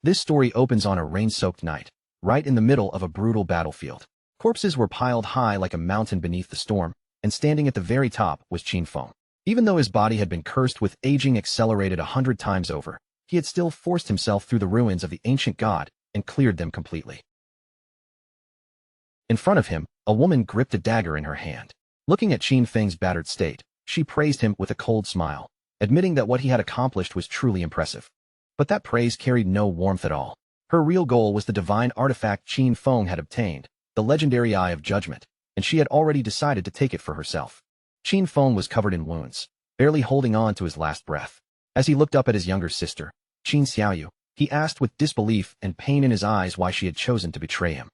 This story opens on a rain-soaked night, right in the middle of a brutal battlefield. Corpses were piled high like a mountain beneath the storm, and standing at the very top was Qin Feng. Even though his body had been cursed with aging accelerated 100 times over, he had still forced himself through the ruins of the ancient god and cleared them completely. In front of him, a woman gripped a dagger in her hand. Looking at Qin Feng's battered state, she praised him with a cold smile, admitting that what he had accomplished was truly impressive. But that praise carried no warmth at all. Her real goal was the divine artifact Qin Feng had obtained, the legendary Eye of Judgment, and she had already decided to take it for herself. Qin Feng was covered in wounds, barely holding on to his last breath. As he looked up at his younger sister, Qin Xiaoyu, he asked with disbelief and pain in his eyes why she had chosen to betray him.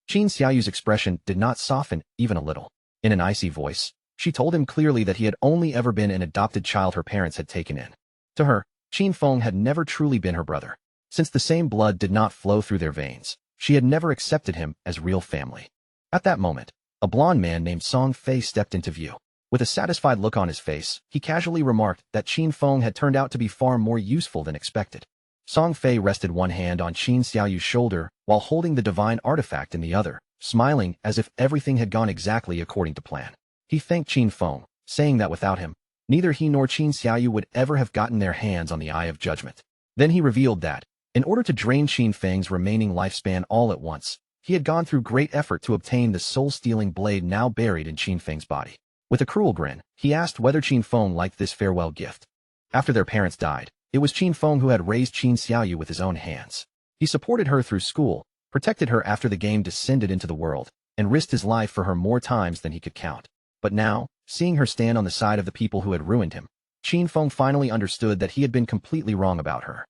Qin Xiaoyu's expression did not soften even a little. In an icy voice, she told him clearly that he had only ever been an adopted child her parents had taken in. To her, Qin Feng had never truly been her brother. Since the same blood did not flow through their veins, she had never accepted him as real family. At that moment, a blond man named Song Fei stepped into view. With a satisfied look on his face, he casually remarked that Qin Feng had turned out to be far more useful than expected. Song Fei rested one hand on Qin Xiaoyu's shoulder while holding the divine artifact in the other, smiling as if everything had gone exactly according to plan. He thanked Qin Feng, saying that without him, neither he nor Qin Xiaoyu would ever have gotten their hands on the Eye of Judgment. Then he revealed that, in order to drain Qin Feng's remaining lifespan all at once, he had gone through great effort to obtain the soul-stealing blade now buried in Qin Feng's body. With a cruel grin, he asked whether Qin Feng liked this farewell gift. After their parents died, it was Qin Feng who had raised Qin Xiaoyu with his own hands. He supported her through school, protected her after the game descended into the world, and risked his life for her more times than he could count. But now, seeing her stand on the side of the people who had ruined him, Qin Feng finally understood that he had been completely wrong about her.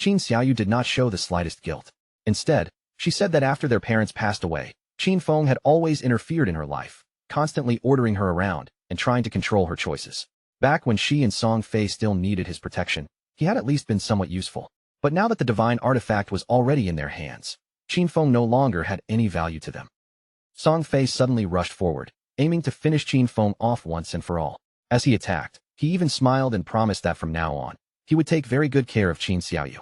Qin Xiaoyu did not show the slightest guilt. Instead, she said that after their parents passed away, Qin Feng had always interfered in her life, constantly ordering her around and trying to control her choices. Back when she and Song Fei still needed his protection, he had at least been somewhat useful. But now that the divine artifact was already in their hands, Qin Feng no longer had any value to them. Song Fei suddenly rushed forward, aiming to finish Qin Feng off once and for all. As he attacked, he even smiled and promised that from now on, he would take very good care of Qin Xiaoyu.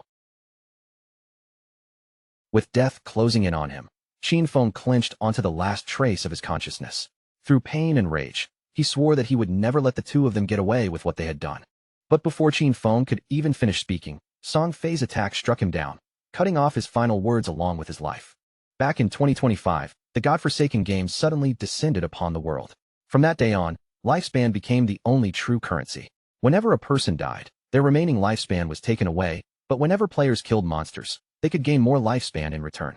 With death closing in on him, Qin Feng clinched onto the last trace of his consciousness. Through pain and rage, he swore that he would never let the two of them get away with what they had done. But before Qin Feng could even finish speaking, Song Fei's attack struck him down, cutting off his final words along with his life. Back in 2025, the godforsaken game suddenly descended upon the world. From that day on, lifespan became the only true currency. Whenever a person died, their remaining lifespan was taken away, but whenever players killed monsters, they could gain more lifespan in return.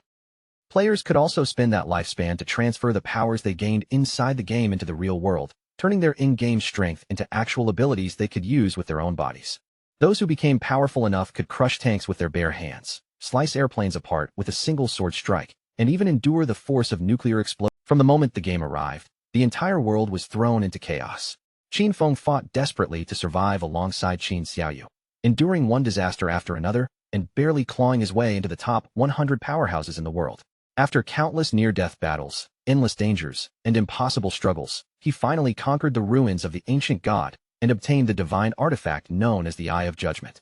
Players could also spend that lifespan to transfer the powers they gained inside the game into the real world, turning their in-game strength into actual abilities they could use with their own bodies. Those who became powerful enough could crush tanks with their bare hands, slice airplanes apart with a single sword strike, and even endure the force of nuclear explosion. From the moment the game arrived, the entire world was thrown into chaos. Qin Feng fought desperately to survive alongside Qin Xiaoyu, enduring one disaster after another and barely clawing his way into the top 100 powerhouses in the world. After countless near-death battles, endless dangers, and impossible struggles, he finally conquered the ruins of the ancient god and obtained the divine artifact known as the Eye of Judgment.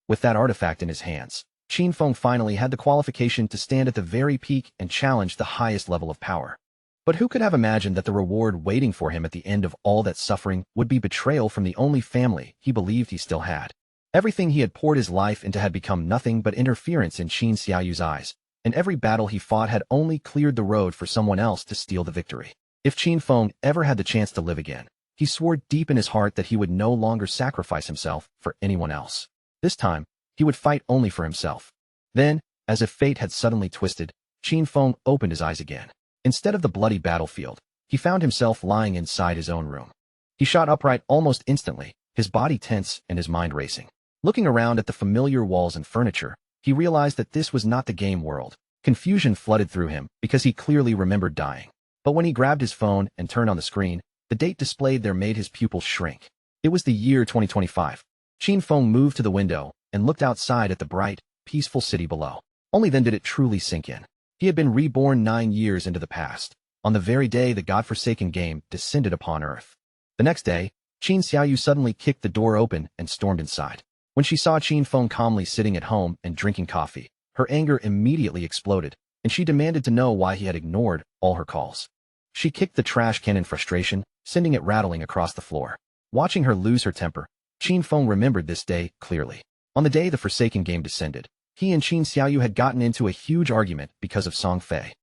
With that artifact in his hands, Qin Feng finally had the qualification to stand at the very peak and challenge the highest level of power. But who could have imagined that the reward waiting for him at the end of all that suffering would be betrayal from the only family he believed he still had? Everything he had poured his life into had become nothing but interference in Qin Xiaoyu's eyes, and every battle he fought had only cleared the road for someone else to steal the victory. If Qin Feng ever had the chance to live again, he swore deep in his heart that he would no longer sacrifice himself for anyone else. This time, he would fight only for himself. Then, as if fate had suddenly twisted, Qin Feng opened his eyes again. Instead of the bloody battlefield, he found himself lying inside his own room. He shot upright almost instantly, his body tense and his mind racing. Looking around at the familiar walls and furniture, he realized that this was not the game world. Confusion flooded through him because he clearly remembered dying. But when he grabbed his phone and turned on the screen, the date displayed there made his pupils shrink. It was the year 2025. Qin Feng moved to the window and looked outside at the bright, peaceful city below. Only then did it truly sink in. He had been reborn 9 years into the past, on the very day the godforsaken game descended upon Earth. The next day, Qin Xiaoyu suddenly kicked the door open and stormed inside. When she saw Qin Feng calmly sitting at home and drinking coffee, her anger immediately exploded, and she demanded to know why he had ignored all her calls. She kicked the trash can in frustration, sending it rattling across the floor. Watching her lose her temper, Qin Feng remembered this day clearly. On the day the Forsaken game descended, he and Qin Xiaoyu had gotten into a huge argument because of Song Fei.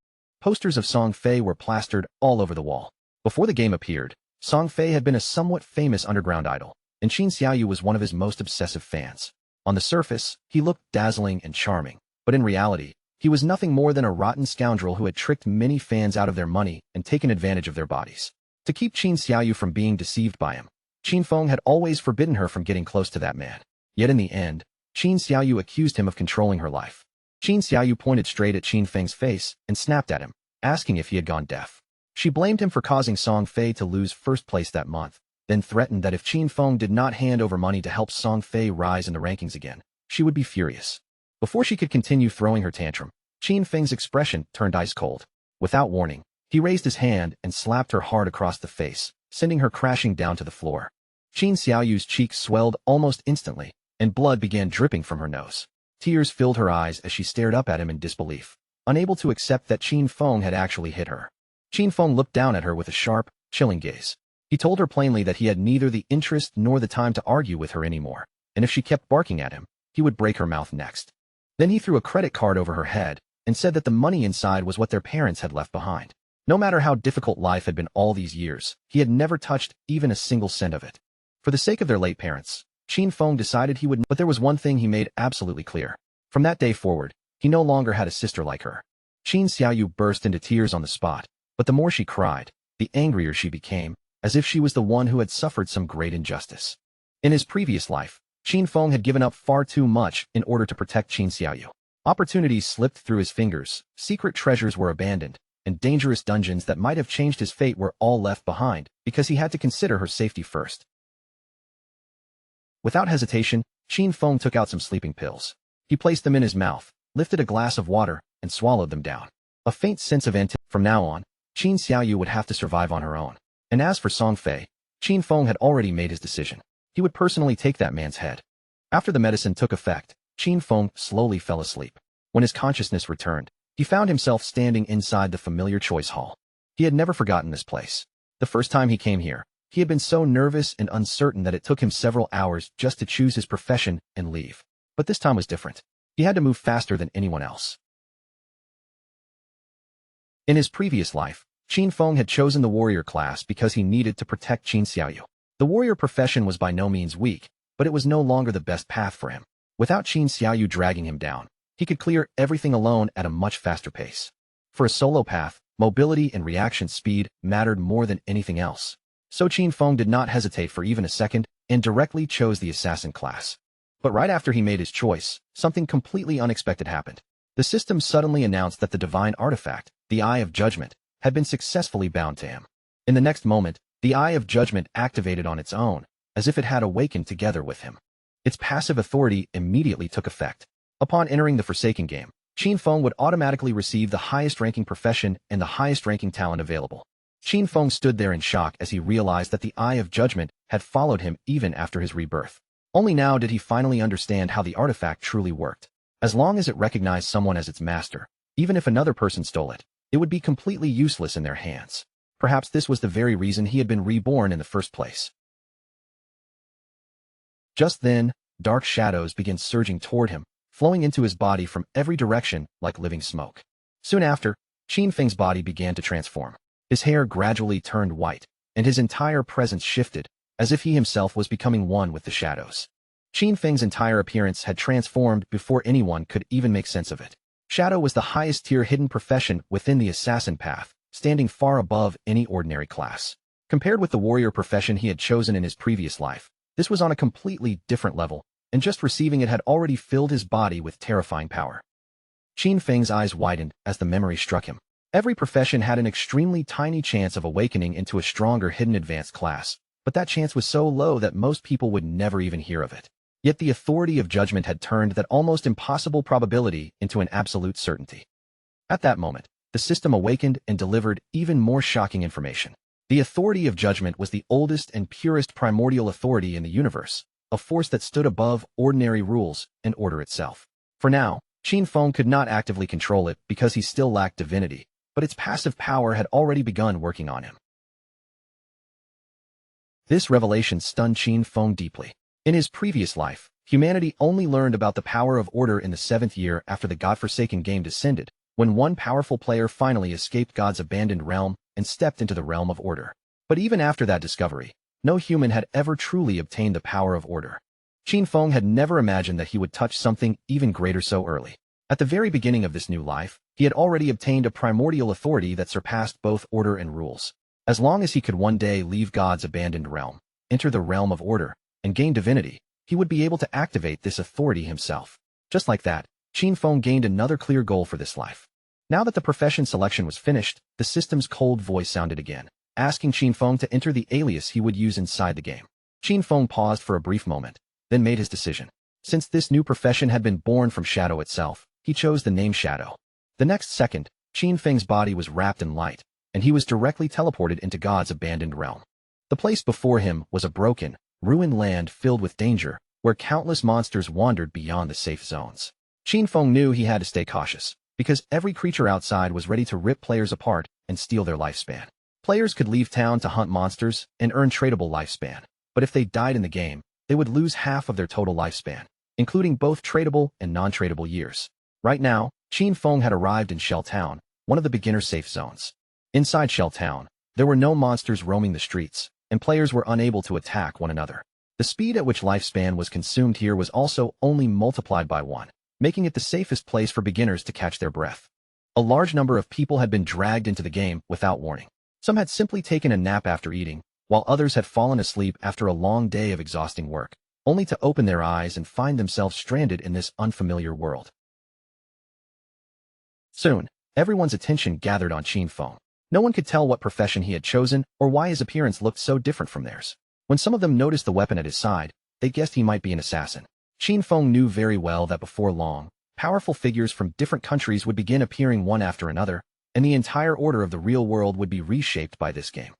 Posters of Song Fei were plastered all over the wall. Before the game appeared, Song Fei had been a somewhat famous underground idol, and Qin Xiaoyu was one of his most obsessive fans. On the surface, he looked dazzling and charming, but in reality, he was nothing more than a rotten scoundrel who had tricked many fans out of their money and taken advantage of their bodies. To keep Qin Xiaoyu from being deceived by him, Qin Feng had always forbidden her from getting close to that man. Yet in the end, Qin Xiaoyu accused him of controlling her life. Qin Xiaoyu pointed straight at Qin Feng's face and snapped at him, asking if he had gone deaf. She blamed him for causing Song Fei to lose first place that month, then threatened that if Qin Feng did not hand over money to help Song Fei rise in the rankings again, she would be furious. Before she could continue throwing her tantrum, Qin Feng's expression turned ice cold. Without warning, he raised his hand and slapped her hard across the face, sending her crashing down to the floor. Qin Xiaoyu's cheeks swelled almost instantly, and blood began dripping from her nose. Tears filled her eyes as she stared up at him in disbelief, unable to accept that Qin Feng had actually hit her. Qin Feng looked down at her with a sharp, chilling gaze. He told her plainly that he had neither the interest nor the time to argue with her anymore, and if she kept barking at him, he would break her mouth next. Then he threw a credit card over her head and said that the money inside was what their parents had left behind. No matter how difficult life had been all these years, he had never touched even a single cent of it. For the sake of their late parents, Qin Feng decided he would, but there was one thing he made absolutely clear. From that day forward, he no longer had a sister like her. Qin Xiaoyu burst into tears on the spot, but the more she cried, the angrier she became, as if she was the one who had suffered some great injustice. In his previous life, Qin Feng had given up far too much in order to protect Qin Xiaoyu. Opportunities slipped through his fingers, secret treasures were abandoned, and dangerous dungeons that might have changed his fate were all left behind because he had to consider her safety first. Without hesitation, Qin Feng took out some sleeping pills. He placed them in his mouth, lifted a glass of water, and swallowed them down. A faint sense of anticipation. From now on, Qin Xiaoyu would have to survive on her own. And as for Song Fei, Qin Feng had already made his decision. He would personally take that man's head. After the medicine took effect, Qin Feng slowly fell asleep. When his consciousness returned, he found himself standing inside the familiar choice hall. He had never forgotten this place. The first time he came here, he had been so nervous and uncertain that it took him several hours just to choose his profession and leave. But this time was different. He had to move faster than anyone else. In his previous life, Qin Feng had chosen the warrior class because he needed to protect Qin Xiaoyu. The warrior profession was by no means weak, but it was no longer the best path for him. Without Qin Xiaoyu dragging him down, he could clear everything alone at a much faster pace. For a solo path, mobility and reaction speed mattered more than anything else. So Qin Feng did not hesitate for even a second and directly chose the assassin class. But right after he made his choice, something completely unexpected happened. The system suddenly announced that the divine artifact, the Eye of Judgment, had been successfully bound to him. In the next moment, the Eye of Judgment activated on its own, as if it had awakened together with him. Its passive authority immediately took effect. Upon entering the Forsaken game, Qin Feng would automatically receive the highest-ranking profession and the highest-ranking talent available. Qin Feng stood there in shock as he realized that the Eye of Judgment had followed him even after his rebirth. Only now did he finally understand how the artifact truly worked. As long as it recognized someone as its master, even if another person stole it, it would be completely useless in their hands. Perhaps this was the very reason he had been reborn in the first place. Just then, dark shadows began surging toward him, flowing into his body from every direction like living smoke. Soon after, Qin Feng's body began to transform. His hair gradually turned white, and his entire presence shifted, as if he himself was becoming one with the shadows. Qin Feng's entire appearance had transformed before anyone could even make sense of it. Shadow was the highest-tier hidden profession within the assassin path, standing far above any ordinary class. Compared with the warrior profession he had chosen in his previous life, this was on a completely different level, and just receiving it had already filled his body with terrifying power. Qin Feng's eyes widened as the memory struck him. Every profession had an extremely tiny chance of awakening into a stronger hidden advanced class, but that chance was so low that most people would never even hear of it. Yet the authority of judgment had turned that almost impossible probability into an absolute certainty. At that moment, the system awakened and delivered even more shocking information. The authority of judgment was the oldest and purest primordial authority in the universe, a force that stood above ordinary rules and order itself. For now, Qin Feng could not actively control it because he still lacked divinity, but its passive power had already begun working on him. This revelation stunned Qin Feng deeply. In his previous life, humanity only learned about the power of order in the 7th year after the godforsaken game descended, when one powerful player finally escaped God's abandoned realm and stepped into the realm of order. But even after that discovery, no human had ever truly obtained the power of order. Qin Feng had never imagined that he would touch something even greater so early. At the very beginning of this new life, he had already obtained a primordial authority that surpassed both order and rules. As long as he could one day leave God's abandoned realm, enter the realm of order, and gain divinity, he would be able to activate this authority himself. Just like that, Qin Feng gained another clear goal for this life. Now that the profession selection was finished, the system's cold voice sounded again, asking Qin Feng to enter the alias he would use inside the game. Qin Feng paused for a brief moment, then made his decision. Since this new profession had been born from Shadow itself, he chose the name Shadow. The next second, Qin Feng's body was wrapped in light, and he was directly teleported into God's abandoned realm. The place before him was a broken, ruined land filled with danger, where countless monsters wandered beyond the safe zones. Qin Feng knew he had to stay cautious, because every creature outside was ready to rip players apart and steal their lifespan. Players could leave town to hunt monsters and earn tradable lifespan, but if they died in the game, they would lose half of their total lifespan, including both tradable and non-tradable years. Right now, Qin Feng had arrived in Shell Town, one of the beginner safe zones. Inside Shell Town, there were no monsters roaming the streets, and players were unable to attack one another. The speed at which lifespan was consumed here was also only multiplied by 1, making it the safest place for beginners to catch their breath. A large number of people had been dragged into the game without warning. Some had simply taken a nap after eating, while others had fallen asleep after a long day of exhausting work, only to open their eyes and find themselves stranded in this unfamiliar world. Soon, everyone's attention gathered on Qin Feng. No one could tell what profession he had chosen or why his appearance looked so different from theirs. When some of them noticed the weapon at his side, they guessed he might be an assassin. Qin Feng knew very well that before long, powerful figures from different countries would begin appearing one after another, and the entire order of the real world would be reshaped by this game.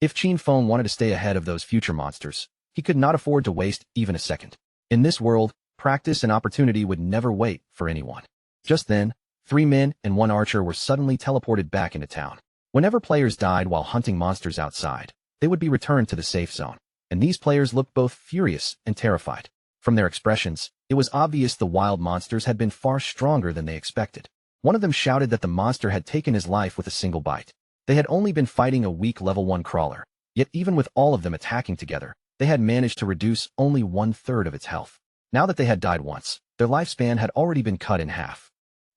If Qin Feng wanted to stay ahead of those future monsters, he could not afford to waste even a second. In this world, practice and opportunity would never wait for anyone. Just then, 3 men and 1 archer were suddenly teleported back into town. Whenever players died while hunting monsters outside, they would be returned to the safe zone, and these players looked both furious and terrified. From their expressions, it was obvious the wild monsters had been far stronger than they expected. One of them shouted that the monster had taken his life with a single bite. They had only been fighting a weak level 1 crawler, yet even with all of them attacking together, they had managed to reduce only 1/3 of its health. Now that they had died once, their lifespan had already been cut in half.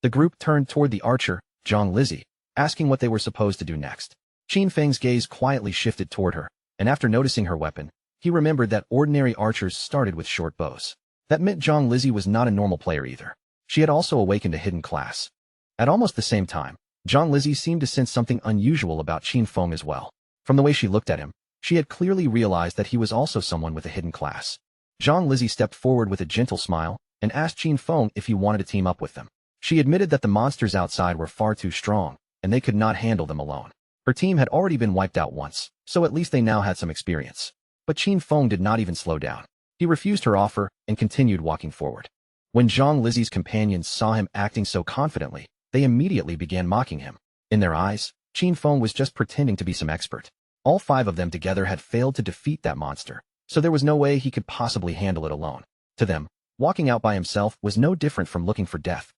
The group turned toward the archer, Zhang Lizzie, asking what they were supposed to do next. Qin Feng's gaze quietly shifted toward her, and after noticing her weapon, he remembered that ordinary archers started with short bows. That meant Zhang Lizzie was not a normal player either. She had also awakened a hidden class. At almost the same time, Zhang Lizzie seemed to sense something unusual about Qin Feng as well. From the way she looked at him, she had clearly realized that he was also someone with a hidden class. Zhang Lizzie stepped forward with a gentle smile and asked Qin Feng if he wanted to team up with them. She admitted that the monsters outside were far too strong, and they could not handle them alone. Her team had already been wiped out once, so at least they now had some experience. But Qin Feng did not even slow down. He refused her offer and continued walking forward. When Zhang Lizzie's companions saw him acting so confidently, they immediately began mocking him. In their eyes, Qin Feng was just pretending to be some expert. All 5 of them together had failed to defeat that monster, so there was no way he could possibly handle it alone. To them, walking out by himself was no different from looking for death.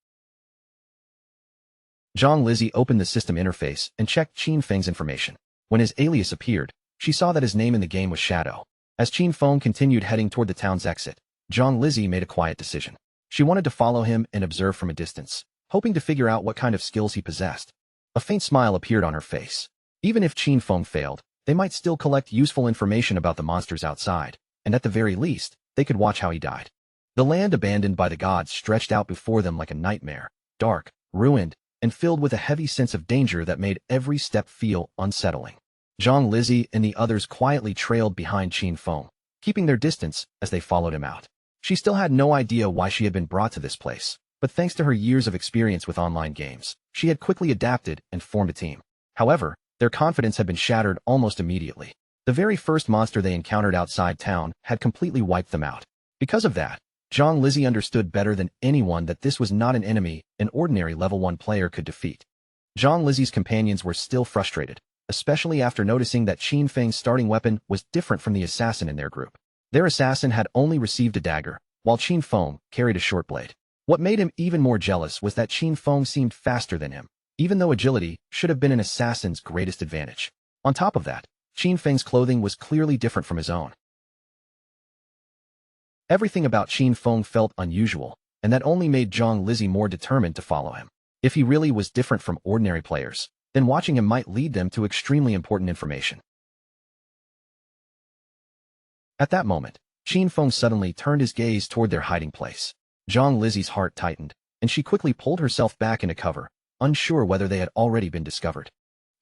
Zhang Lizzie opened the system interface and checked Qin Feng's information. When his alias appeared, she saw that his name in the game was Shadow. As Qin Feng continued heading toward the town's exit, Zhang Lizzie made a quiet decision. She wanted to follow him and observe from a distance, hoping to figure out what kind of skills he possessed. A faint smile appeared on her face. Even if Qin Feng failed, they might still collect useful information about the monsters outside, and at the very least, they could watch how he died. The land abandoned by the gods stretched out before them like a nightmare, dark, ruined, and filled with a heavy sense of danger that made every step feel unsettling. Zhang Lizzie and the others quietly trailed behind Qin Feng, keeping their distance as they followed him out. She still had no idea why she had been brought to this place, but thanks to her years of experience with online games, she had quickly adapted and formed a team. However, Their confidence had been shattered almost immediately. The very first monster they encountered outside town had completely wiped them out. Because of that, Zhang Lizzie understood better than anyone that this was not an enemy an ordinary level 1 player could defeat. Zhang Lizzie's companions were still frustrated, especially after noticing that Qin Feng's starting weapon was different from the assassin in their group. Their assassin had only received a dagger, while Qin Feng carried a short blade. What made him even more jealous was that Qin Feng seemed faster than him, even though agility should have been an assassin's greatest advantage. On top of that, Qin Feng's clothing was clearly different from his own. Everything about Qin Feng felt unusual, and that only made Zhang Lizzie more determined to follow him. If he really was different from ordinary players, then watching him might lead them to extremely important information. At that moment, Qin Feng suddenly turned his gaze toward their hiding place. Zhang Lizzie's heart tightened, and she quickly pulled herself back into cover, unsure whether they had already been discovered.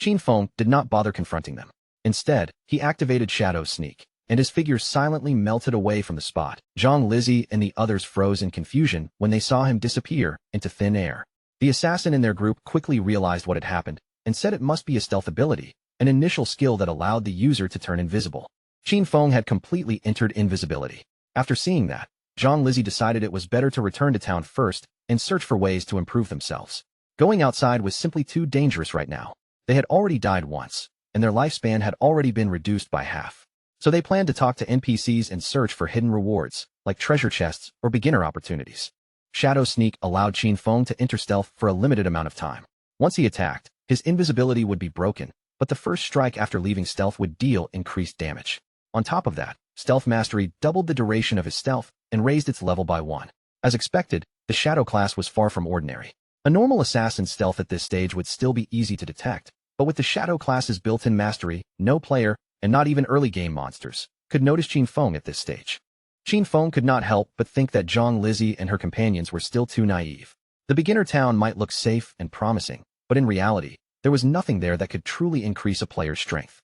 Qin Feng did not bother confronting them. Instead, he activated Shadow Sneak, and his figure silently melted away from the spot. Zhang Lizzie and the others froze in confusion when they saw him disappear into thin air. The assassin in their group quickly realized what had happened, and said it must be a stealth ability, an initial skill that allowed the user to turn invisible. Qin Feng had completely entered invisibility. After seeing that, Zhang Lizzie decided it was better to return to town first and search for ways to improve themselves. Going outside was simply too dangerous right now. They had already died once, and their lifespan had already been reduced by half. So they planned to talk to NPCs and search for hidden rewards, like treasure chests or beginner opportunities. Shadow Sneak allowed Qin Feng to enter stealth for a limited amount of time. Once he attacked, his invisibility would be broken, but the first strike after leaving stealth would deal increased damage. On top of that, Stealth Mastery doubled the duration of his stealth and raised its level by 1. As expected, the Shadow class was far from ordinary. A normal assassin's stealth at this stage would still be easy to detect, but with the Shadow class's built-in mastery, no player, and not even early-game monsters, could notice Qin Feng at this stage. Qin Feng could not help but think that Zhang Lizzie and her companions were still too naive. The beginner town might look safe and promising, but in reality, there was nothing there that could truly increase a player's strength.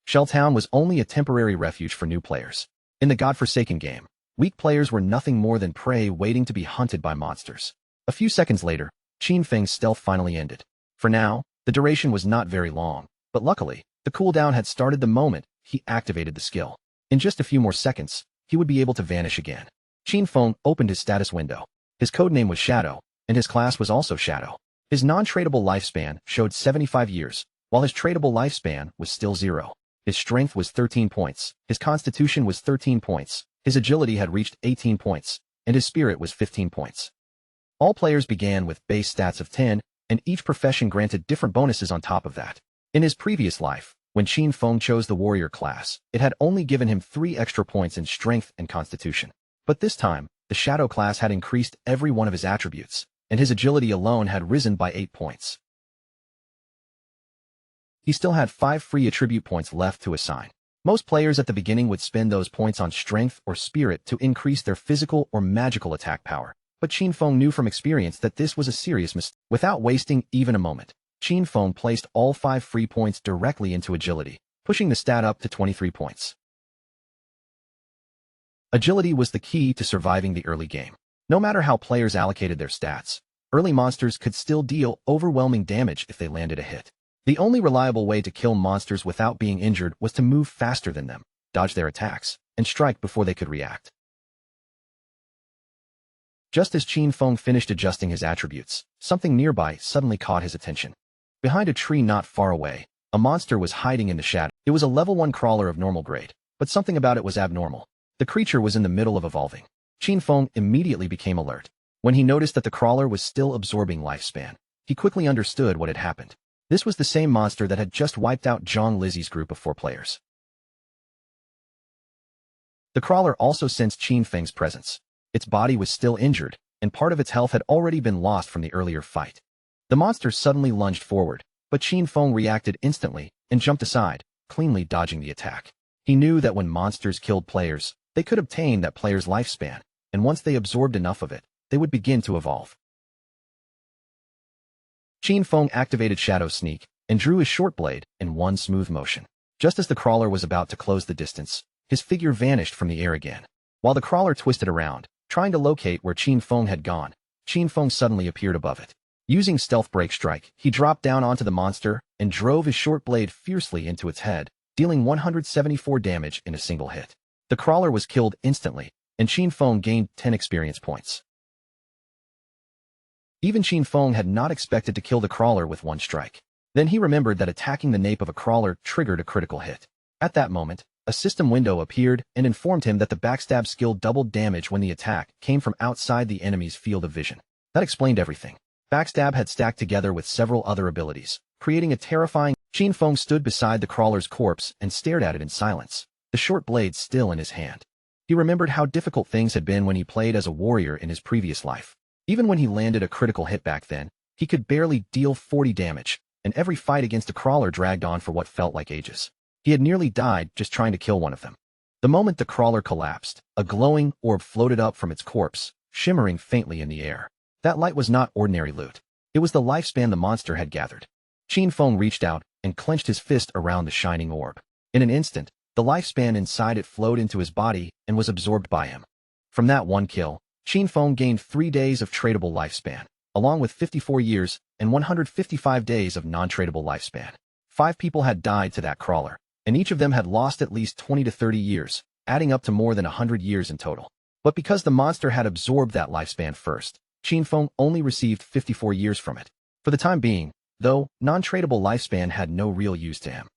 Shell Town was only a temporary refuge for new players. In the godforsaken game, weak players were nothing more than prey waiting to be hunted by monsters. A few seconds later, Qin Feng's stealth finally ended. For now, the duration was not very long, but luckily, the cooldown had started the moment he activated the skill. In just a few more seconds, he would be able to vanish again. Qin Feng opened his status window. His codename was Shadow, and his class was also Shadow. His non-tradable lifespan showed 75 years, while his tradable lifespan was still 0. His strength was 13 points, his constitution was 13 points, his agility had reached 18 points, and his spirit was 15 points. All players began with base stats of 10, and each profession granted different bonuses on top of that. In his previous life, when Qin Feng chose the warrior class, it had only given him 3 extra points in strength and constitution. But this time, the Shadow class had increased every one of his attributes, and his agility alone had risen by 8 points. He still had 5 free attribute points left to assign. Most players at the beginning would spend those points on strength or spirit to increase their physical or magical attack power, but Qin Feng knew from experience that this was a serious mistake. Without wasting even a moment, Qin Feng placed all 5 free points directly into agility, pushing the stat up to 23 points. Agility was the key to surviving the early game. No matter how players allocated their stats, early monsters could still deal overwhelming damage if they landed a hit. The only reliable way to kill monsters without being injured was to move faster than them, dodge their attacks, and strike before they could react. Just as Qin Feng finished adjusting his attributes, something nearby suddenly caught his attention. Behind a tree not far away, a monster was hiding in the shadow. It was a level 1 crawler of normal grade, but something about it was abnormal. The creature was in the middle of evolving. Qin Feng immediately became alert. When he noticed that the crawler was still absorbing lifespan, he quickly understood what had happened. This was the same monster that had just wiped out Zhang Lizzie's group of 4 players. The crawler also sensed Qin Feng's presence. Its body was still injured, and part of its health had already been lost from the earlier fight. The monster suddenly lunged forward, but Qin Feng reacted instantly and jumped aside, cleanly dodging the attack. He knew that when monsters killed players, they could obtain that player's lifespan, and once they absorbed enough of it, they would begin to evolve. Qin Feng activated Shadow Sneak and drew his short blade in one smooth motion. Just as the crawler was about to close the distance, his figure vanished from the air again. While the crawler twisted around, trying to locate where Qin Feng had gone, Qin Feng suddenly appeared above it. Using Stealth Break Strike, he dropped down onto the monster and drove his short blade fiercely into its head, dealing 174 damage in a single hit. The crawler was killed instantly, and Qin Feng gained 10 experience points. Even Qin Feng had not expected to kill the crawler with one strike. Then he remembered that attacking the nape of a crawler triggered a critical hit. At that moment, a system window appeared and informed him that the backstab skill doubled damage when the attack came from outside the enemy's field of vision. That explained everything. Backstab had stacked together with several other abilities, creating a terrifying. Qin Feng stood beside the crawler's corpse and stared at it in silence, the short blade still in his hand. He remembered how difficult things had been when he played as a warrior in his previous life. Even when he landed a critical hit back then, he could barely deal 40 damage, and every fight against a crawler dragged on for what felt like ages. He had nearly died just trying to kill one of them. The moment the crawler collapsed, a glowing orb floated up from its corpse, shimmering faintly in the air. That light was not ordinary loot. It was the lifespan the monster had gathered. Qin Feng reached out and clenched his fist around the shining orb. In an instant, the lifespan inside it flowed into his body and was absorbed by him. From that one kill, Qin Feng gained 3 days of tradable lifespan, along with 54 years and 155 days of non-tradable lifespan. 5 people had died to that crawler, and each of them had lost at least 20 to 30 years, adding up to more than 100 years in total. But because the monster had absorbed that lifespan first, Qin Feng only received 54 years from it. For the time being, though, non-tradable lifespan had no real use to him.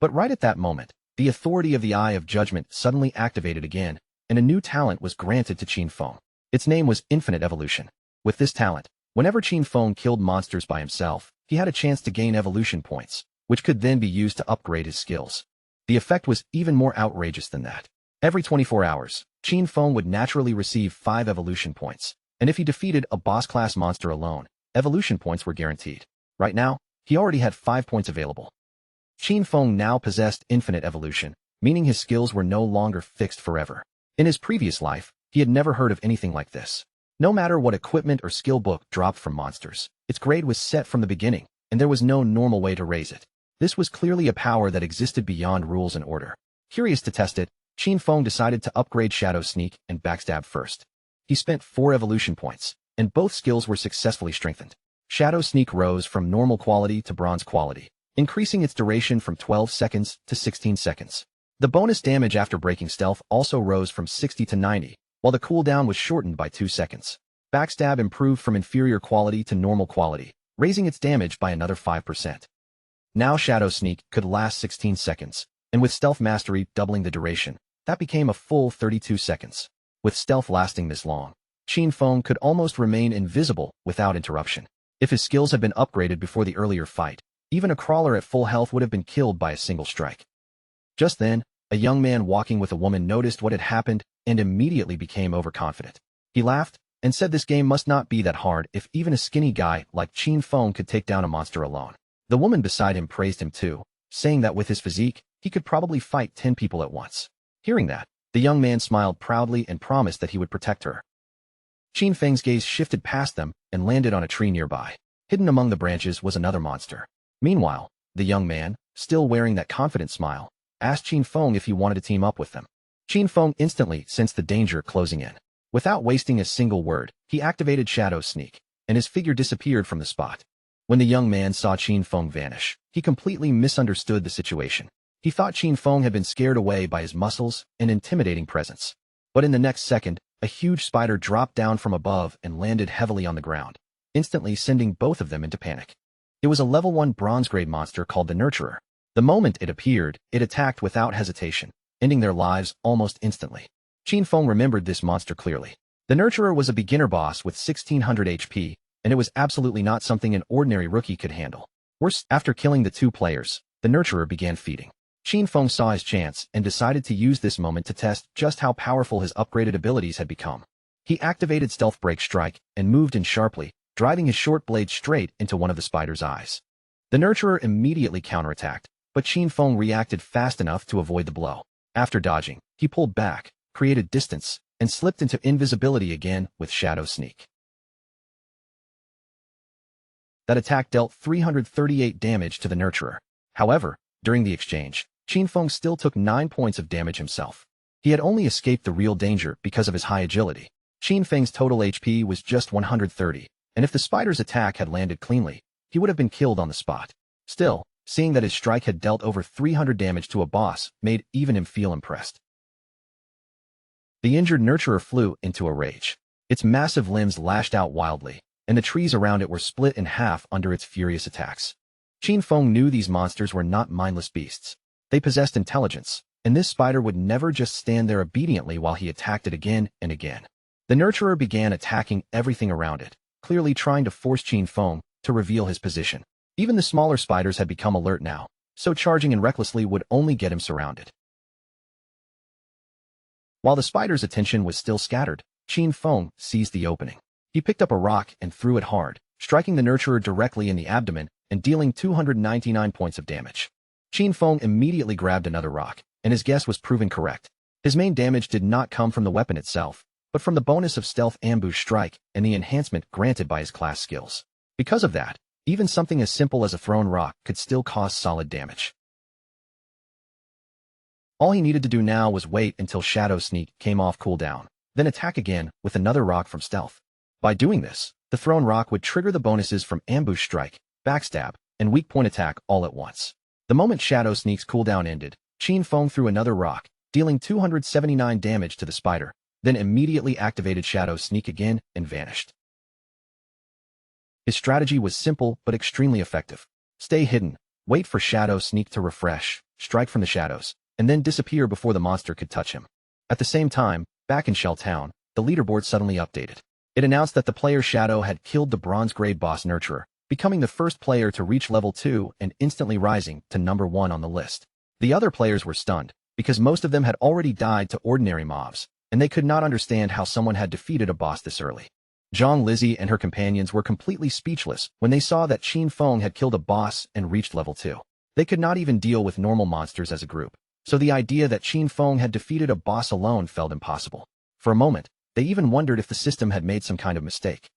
But right at that moment, the authority of the Eye of Judgment suddenly activated again, and a new talent was granted to Qin Feng. Its name was Infinite Evolution. With this talent, whenever Qin Feng killed monsters by himself, he had a chance to gain evolution points, which could then be used to upgrade his skills. The effect was even more outrageous than that. Every 24 hours, Qin Feng would naturally receive 5 evolution points, and if he defeated a boss-class monster alone, evolution points were guaranteed. Right now, he already had 5 points available. Qin Feng now possessed infinite evolution, meaning his skills were no longer fixed forever. In his previous life, he had never heard of anything like this. No matter what equipment or skill book dropped from monsters, its grade was set from the beginning, and there was no normal way to raise it. This was clearly a power that existed beyond rules and order. Curious to test it, Qin Feng decided to upgrade Shadow Sneak and Backstab first. He spent 4 evolution points, and both skills were successfully strengthened. Shadow Sneak rose from normal quality to bronze quality, increasing its duration from 12 seconds to 16 seconds. The bonus damage after breaking stealth also rose from 60 to 90, while the cooldown was shortened by 2 seconds. Backstab improved from inferior quality to normal quality, raising its damage by another 5%. Now Shadow Sneak could last 16 seconds, and with Stealth Mastery doubling the duration, that became a full 32 seconds. With stealth lasting this long, Qin Feng could almost remain invisible without interruption. If his skills had been upgraded before the earlier fight, even a crawler at full health would have been killed by a single strike. Just then, a young man walking with a woman noticed what had happened and immediately became overconfident. He laughed and said this game must not be that hard if even a skinny guy like Qin Feng could take down a monster alone. The woman beside him praised him too, saying that with his physique, he could probably fight 10 people at once. Hearing that, the young man smiled proudly and promised that he would protect her. Qin Feng's gaze shifted past them and landed on a tree nearby. Hidden among the branches was another monster. Meanwhile, the young man, still wearing that confident smile, asked Qin Feng if he wanted to team up with them. Qin Feng instantly sensed the danger closing in. Without wasting a single word, he activated Shadow Sneak, and his figure disappeared from the spot. When the young man saw Qin Feng vanish, he completely misunderstood the situation. He thought Qin Feng had been scared away by his muscles and intimidating presence. But in the next second, a huge spider dropped down from above and landed heavily on the ground, instantly sending both of them into panic. It was a level 1 bronze-grade monster called the Nurturer. The moment it appeared, it attacked without hesitation, ending their lives almost instantly. Qin Feng remembered this monster clearly. The Nurturer was a beginner boss with 1600 HP, and it was absolutely not something an ordinary rookie could handle. Worse, after killing the 2 players, the Nurturer began feeding. Qin Feng saw his chance and decided to use this moment to test just how powerful his upgraded abilities had become. He activated Stealth Break Strike and moved in sharply, driving his short blade straight into one of the spider's eyes. The Nurturer immediately counterattacked, but Qin Feng reacted fast enough to avoid the blow. After dodging, he pulled back, created distance, and slipped into invisibility again with Shadow Sneak. That attack dealt 338 damage to the Nurturer. However, during the exchange, Qin Feng still took 9 points of damage himself. He had only escaped the real danger because of his high agility. Qin Feng's total HP was just 130, and if the spider's attack had landed cleanly, he would have been killed on the spot. Still, seeing that his strike had dealt over 300 damage to a boss made even him feel impressed. The injured nurturer flew into a rage. Its massive limbs lashed out wildly, and the trees around it were split in half under its furious attacks. Qin Feng knew these monsters were not mindless beasts. They possessed intelligence, and this spider would never just stand there obediently while he attacked it again and again. The nurturer began attacking everything around it, clearly trying to force Qin Feng to reveal his position. Even the smaller spiders had become alert now, so charging in recklessly would only get him surrounded. While the spider's attention was still scattered, Qin Feng seized the opening. He picked up a rock and threw it hard, striking the nurturer directly in the abdomen and dealing 299 points of damage. Qin Feng immediately grabbed another rock, and his guess was proven correct. His main damage did not come from the weapon itself, but from the bonus of stealth ambush strike and the enhancement granted by his class skills. Because of that, even something as simple as a thrown rock could still cause solid damage. All he needed to do now was wait until Shadow Sneak came off cooldown, then attack again with another rock from stealth. By doing this, the thrown rock would trigger the bonuses from ambush strike, backstab, and weak point attack all at once. The moment Shadow Sneak's cooldown ended, Qin Feng threw another rock, dealing 279 damage to the spider, then immediately activated Shadow Sneak again and vanished. His strategy was simple but extremely effective. Stay hidden, wait for Shadow Sneak to refresh, strike from the shadows, and then disappear before the monster could touch him. At the same time, back in Shell Town, the leaderboard suddenly updated. It announced that the player Shadow had killed the bronze-grade boss Nurturer, becoming the first player to reach level 2 and instantly rising to number 1 on the list. The other players were stunned, because most of them had already died to ordinary mobs, and they could not understand how someone had defeated a boss this early. Zhang Lizzie and her companions were completely speechless when they saw that Qin Feng had killed a boss and reached level 2. They could not even deal with normal monsters as a group, so the idea that Qin Feng had defeated a boss alone felt impossible. For a moment, they even wondered if the system had made some kind of mistake.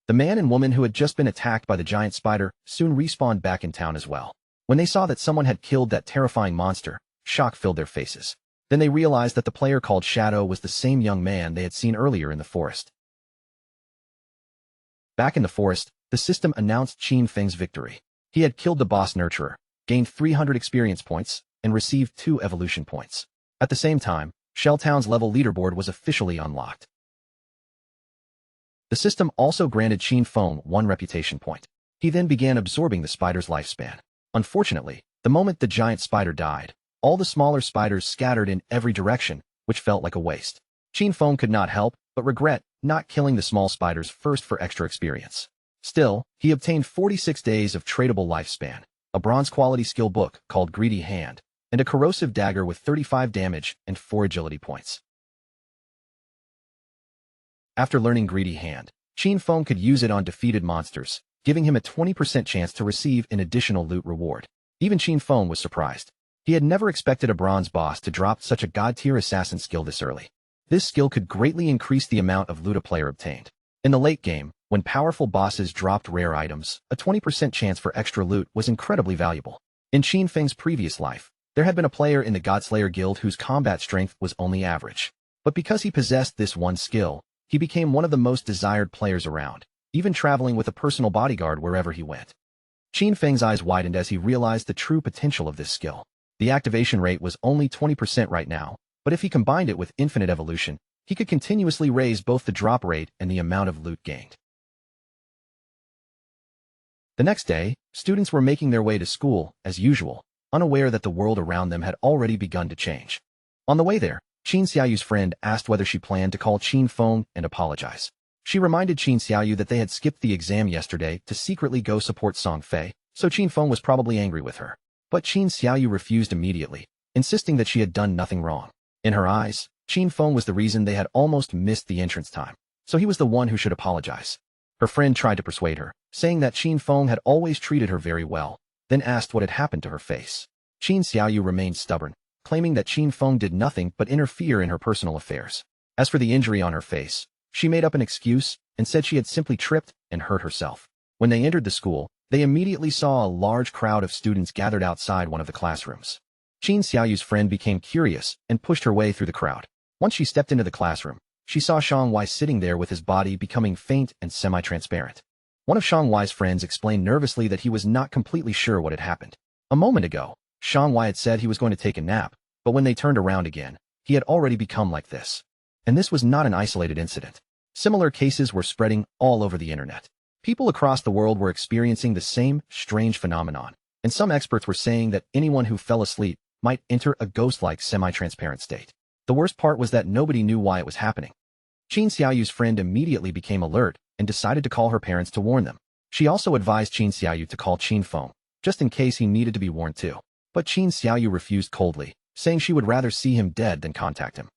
The man and woman who had just been attacked by the giant spider soon respawned back in town as well. When they saw that someone had killed that terrifying monster, shock filled their faces. Then they realized that the player called Shadow was the same young man they had seen earlier in the forest. Back in the forest, the system announced Qin Feng's victory. He had killed the boss Nurturer, gained 300 experience points, and received 2 evolution points. At the same time, Shelltown's level leaderboard was officially unlocked. The system also granted Qin Feng 1 reputation point. He then began absorbing the spider's lifespan. Unfortunately, the moment the giant spider died, all the smaller spiders scattered in every direction, which felt like a waste. Qin Feng could not help but regret not killing the small spiders first for extra experience. Still, he obtained 46 days of tradable lifespan, a bronze-quality skill book called Greedy Hand, and a corrosive dagger with 35 damage and 4 agility points. After learning Greedy Hand, Qin Feng could use it on defeated monsters, giving him a 20% chance to receive an additional loot reward. Even Qin Feng was surprised. He had never expected a bronze boss to drop such a god-tier assassin skill this early. This skill could greatly increase the amount of loot a player obtained. In the late game, when powerful bosses dropped rare items, a 20% chance for extra loot was incredibly valuable. In Qin Feng's previous life, there had been a player in the Godslayer Guild whose combat strength was only average. But because he possessed this one skill, he became one of the most desired players around, even traveling with a personal bodyguard wherever he went. Qin Feng's eyes widened as he realized the true potential of this skill. The activation rate was only 20% right now, but if he combined it with infinite evolution, he could continuously raise both the drop rate and the amount of loot gained. The next day, students were making their way to school, as usual, unaware that the world around them had already begun to change. On the way there, Qin Xiaoyu's friend asked whether she planned to call Qin Feng and apologize. She reminded Qin Xiaoyu that they had skipped the exam yesterday to secretly go support Song Fei, so Qin Feng was probably angry with her. But Qin Xiaoyu refused immediately, insisting that she had done nothing wrong. In her eyes, Qin Feng was the reason they had almost missed the entrance time, so he was the one who should apologize. Her friend tried to persuade her, saying that Qin Feng had always treated her very well, then asked what had happened to her face. Qin Xiaoyu remained stubborn, claiming that Qin Feng did nothing but interfere in her personal affairs. As for the injury on her face, she made up an excuse and said she had simply tripped and hurt herself. When they entered the school, they immediately saw a large crowd of students gathered outside one of the classrooms. Qin Xiaoyu's friend became curious and pushed her way through the crowd. Once she stepped into the classroom, she saw Shang Wai sitting there with his body becoming faint and semi-transparent. One of Shang Wai's friends explained nervously that he was not completely sure what had happened. A moment ago, Shang Wai had said he was going to take a nap, but when they turned around again, he had already become like this. And this was not an isolated incident. Similar cases were spreading all over the internet. People across the world were experiencing the same strange phenomenon, and some experts were saying that anyone who fell asleep might enter a ghost-like semi-transparent state. The worst part was that nobody knew why it was happening. Qin Xiaoyu's friend immediately became alert and decided to call her parents to warn them. She also advised Qin Xiaoyu to call Qin Feng, just in case he needed to be warned too. But Qin Xiaoyu refused coldly, saying she would rather see him dead than contact him.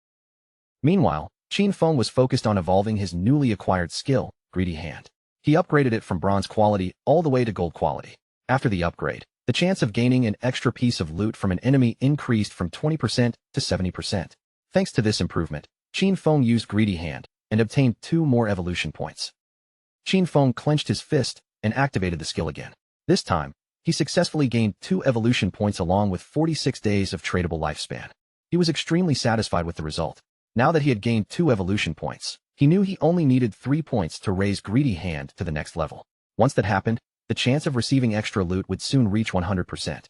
Meanwhile, Qin Feng was focused on evolving his newly acquired skill, Greedy Hand. He upgraded it from bronze quality all the way to gold quality. After the upgrade, the chance of gaining an extra piece of loot from an enemy increased from 20% to 70%. Thanks to this improvement, Qin Feng used Greedy Hand and obtained 2 more evolution points. Qin Feng clenched his fist and activated the skill again. This time, he successfully gained 2 evolution points along with 46 days of tradable lifespan. He was extremely satisfied with the result. Now that he had gained 2 evolution points, he knew he only needed 3 points to raise Greedy Hand to the next level. Once that happened, the chance of receiving extra loot would soon reach 100%.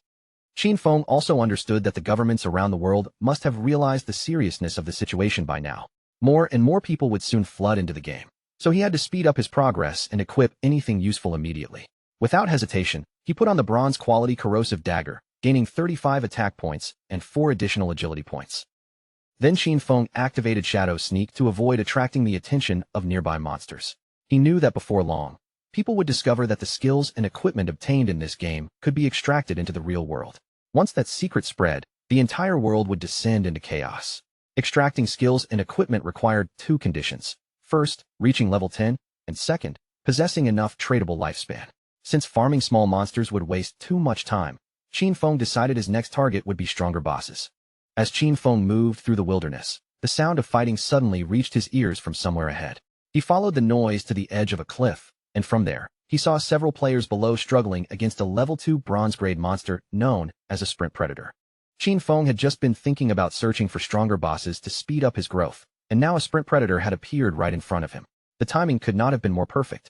Qin Feng also understood that the governments around the world must have realized the seriousness of the situation by now. More and more people would soon flood into the game, so he had to speed up his progress and equip anything useful immediately. Without hesitation, he put on the bronze quality corrosive dagger, gaining 35 attack points and 4 additional agility points. Then Qin Feng activated Shadow Sneak to avoid attracting the attention of nearby monsters. He knew that before long, people would discover that the skills and equipment obtained in this game could be extracted into the real world. Once that secret spread, the entire world would descend into chaos. Extracting skills and equipment required 2 conditions. First, reaching level 10, and second, possessing enough tradable lifespan. Since farming small monsters would waste too much time, Qin Feng decided his next target would be stronger bosses. As Qin Feng moved through the wilderness, the sound of fighting suddenly reached his ears from somewhere ahead. He followed the noise to the edge of a cliff, and from there, he saw several players below struggling against a level 2 bronze-grade monster known as a sprint predator. Qin Feng had just been thinking about searching for stronger bosses to speed up his growth, and now a sprint predator had appeared right in front of him. The timing could not have been more perfect.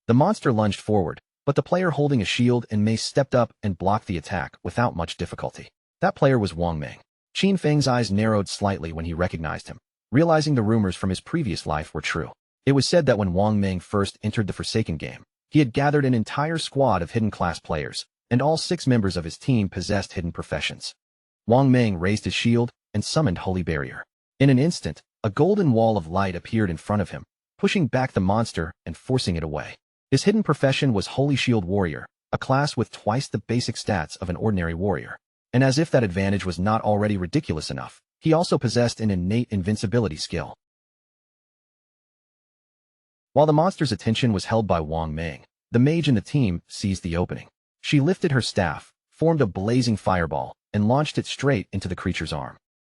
The monster lunged forward, but the player holding a shield and mace stepped up and blocked the attack without much difficulty. That player was Wang Ming. Qin Feng's eyes narrowed slightly when he recognized him, realizing the rumors from his previous life were true. It was said that when Wang Ming first entered the Forsaken game, he had gathered an entire squad of hidden class players, and all 6 members of his team possessed hidden professions. Wang Ming raised his shield and summoned Holy Barrier. In an instant, a golden wall of light appeared in front of him, pushing back the monster and forcing it away. His hidden profession was Holy Shield Warrior, a class with twice the basic stats of an ordinary warrior. And as if that advantage was not already ridiculous enough, he also possessed an innate invincibility skill. While the monster's attention was held by Wang Ming, the mage in the team seized the opening. She lifted her staff, formed a blazing fireball, and launched it straight into the creature's arm.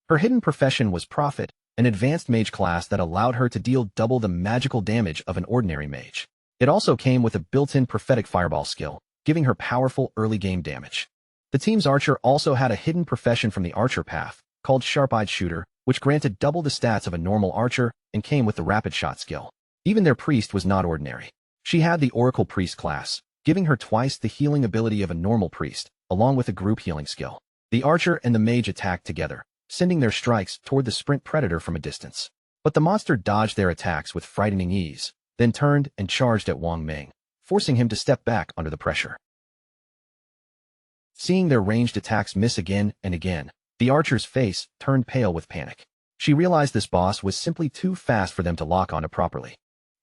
Her hidden profession was Prophet, an advanced mage class that allowed her to deal double the magical damage of an ordinary mage. It also came with a built-in prophetic fireball skill, giving her powerful early-game damage. The team's archer also had a hidden profession from the archer path, called Sharp-Eyed Shooter, which granted double the stats of a normal archer and came with the rapid shot skill. Even their priest was not ordinary. She had the Oracle Priest class, giving her twice the healing ability of a normal priest, along with a group healing skill. The archer and the mage attacked together, sending their strikes toward the sprint predator from a distance. But the monster dodged their attacks with frightening ease, then turned and charged at Wang Ming, forcing him to step back under the pressure. Seeing their ranged attacks miss again and again, the archer's face turned pale with panic. She realized this boss was simply too fast for them to lock onto properly.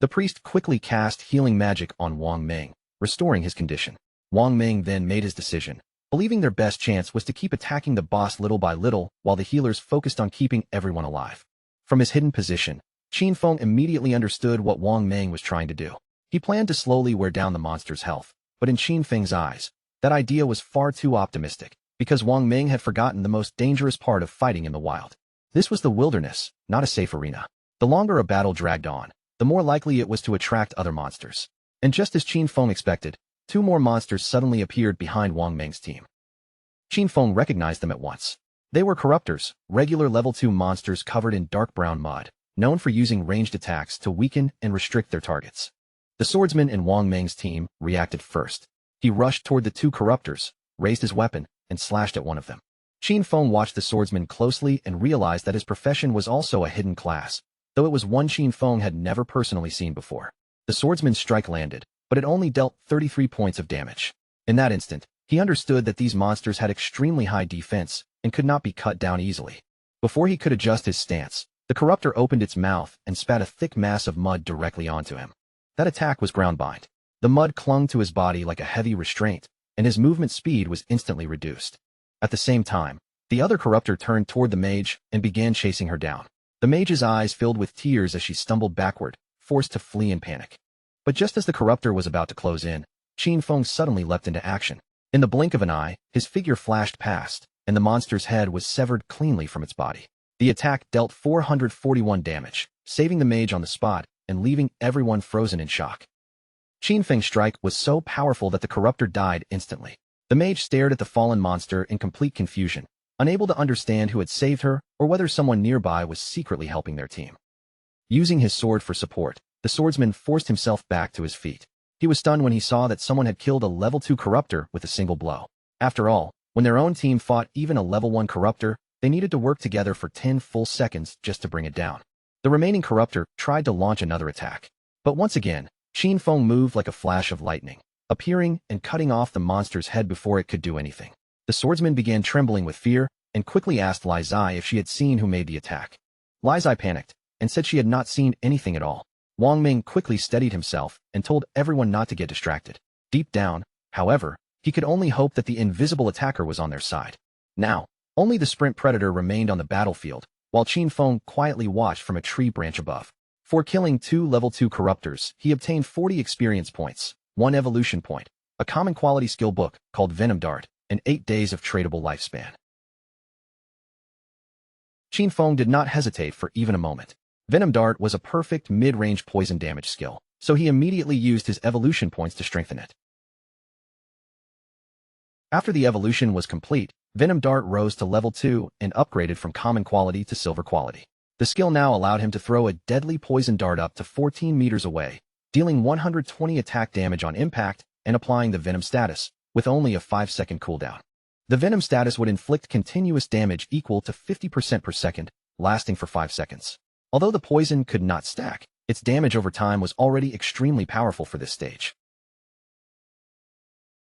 The priest quickly cast healing magic on Wang Ming, restoring his condition. Wang Ming then made his decision, believing their best chance was to keep attacking the boss little by little while the healers focused on keeping everyone alive. From his hidden position, Qin Feng immediately understood what Wang Ming was trying to do. He planned to slowly wear down the monster's health, but in Qin Feng's eyes, that idea was far too optimistic, because Wang Ming had forgotten the most dangerous part of fighting in the wild. This was the wilderness, not a safe arena. The longer a battle dragged on, the more likely it was to attract other monsters. And just as Qin Feng expected, 2 more monsters suddenly appeared behind Wang Ming's team. Qin Feng recognized them at once. They were corruptors, regular level 2 monsters covered in dark brown mud, known for using ranged attacks to weaken and restrict their targets. The swordsman in Wang Meng's team reacted first. He rushed toward the two corruptors, raised his weapon, and slashed at one of them. Qin Feng watched the swordsman closely and realized that his profession was also a hidden class, though it was one Qin Feng had never personally seen before. The swordsman's strike landed, but it only dealt 33 points of damage. In that instant, he understood that these monsters had extremely high defense and could not be cut down easily. Before he could adjust his stance, the corruptor opened its mouth and spat a thick mass of mud directly onto him. That attack was groundbind. The mud clung to his body like a heavy restraint, and his movement speed was instantly reduced. At the same time, the other corruptor turned toward the mage and began chasing her down. The mage's eyes filled with tears as she stumbled backward, forced to flee in panic. But just as the corruptor was about to close in, Qin Feng suddenly leapt into action. In the blink of an eye, his figure flashed past, and the monster's head was severed cleanly from its body. The attack dealt 441 damage, saving the mage on the spot and leaving everyone frozen in shock. Qin Feng's strike was so powerful that the corruptor died instantly. The mage stared at the fallen monster in complete confusion, unable to understand who had saved her or whether someone nearby was secretly helping their team. Using his sword for support, the swordsman forced himself back to his feet. He was stunned when he saw that someone had killed a level 2 corruptor with a single blow. After all, when their own team fought even a level 1 corruptor, they needed to work together for 10 full seconds just to bring it down. The remaining corruptor tried to launch another attack. But once again, Qin Feng moved like a flash of lightning, appearing and cutting off the monster's head before it could do anything. The swordsman began trembling with fear and quickly asked Li Zai if she had seen who made the attack. Li Zai panicked and said she had not seen anything at all. Wang Ming quickly steadied himself and told everyone not to get distracted. Deep down, however, he could only hope that the invisible attacker was on their side. Now, only the sprint predator remained on the battlefield, while Qin Feng quietly watched from a tree branch above. For killing 2 level 2 corruptors, he obtained 40 experience points, 1 evolution point, a common quality skill book called Venom Dart, and 8 days of tradable lifespan. Qin Feng did not hesitate for even a moment. Venom Dart was a perfect mid-range poison damage skill, so he immediately used his evolution points to strengthen it. After the evolution was complete, Venom Dart rose to level 2 and upgraded from common quality to silver quality. The skill now allowed him to throw a deadly poison dart up to 14 meters away, dealing 120 attack damage on impact and applying the Venom status, with only a 5-second cooldown. The Venom status would inflict continuous damage equal to 50% per second, lasting for 5 seconds. Although the poison could not stack, its damage over time was already extremely powerful for this stage.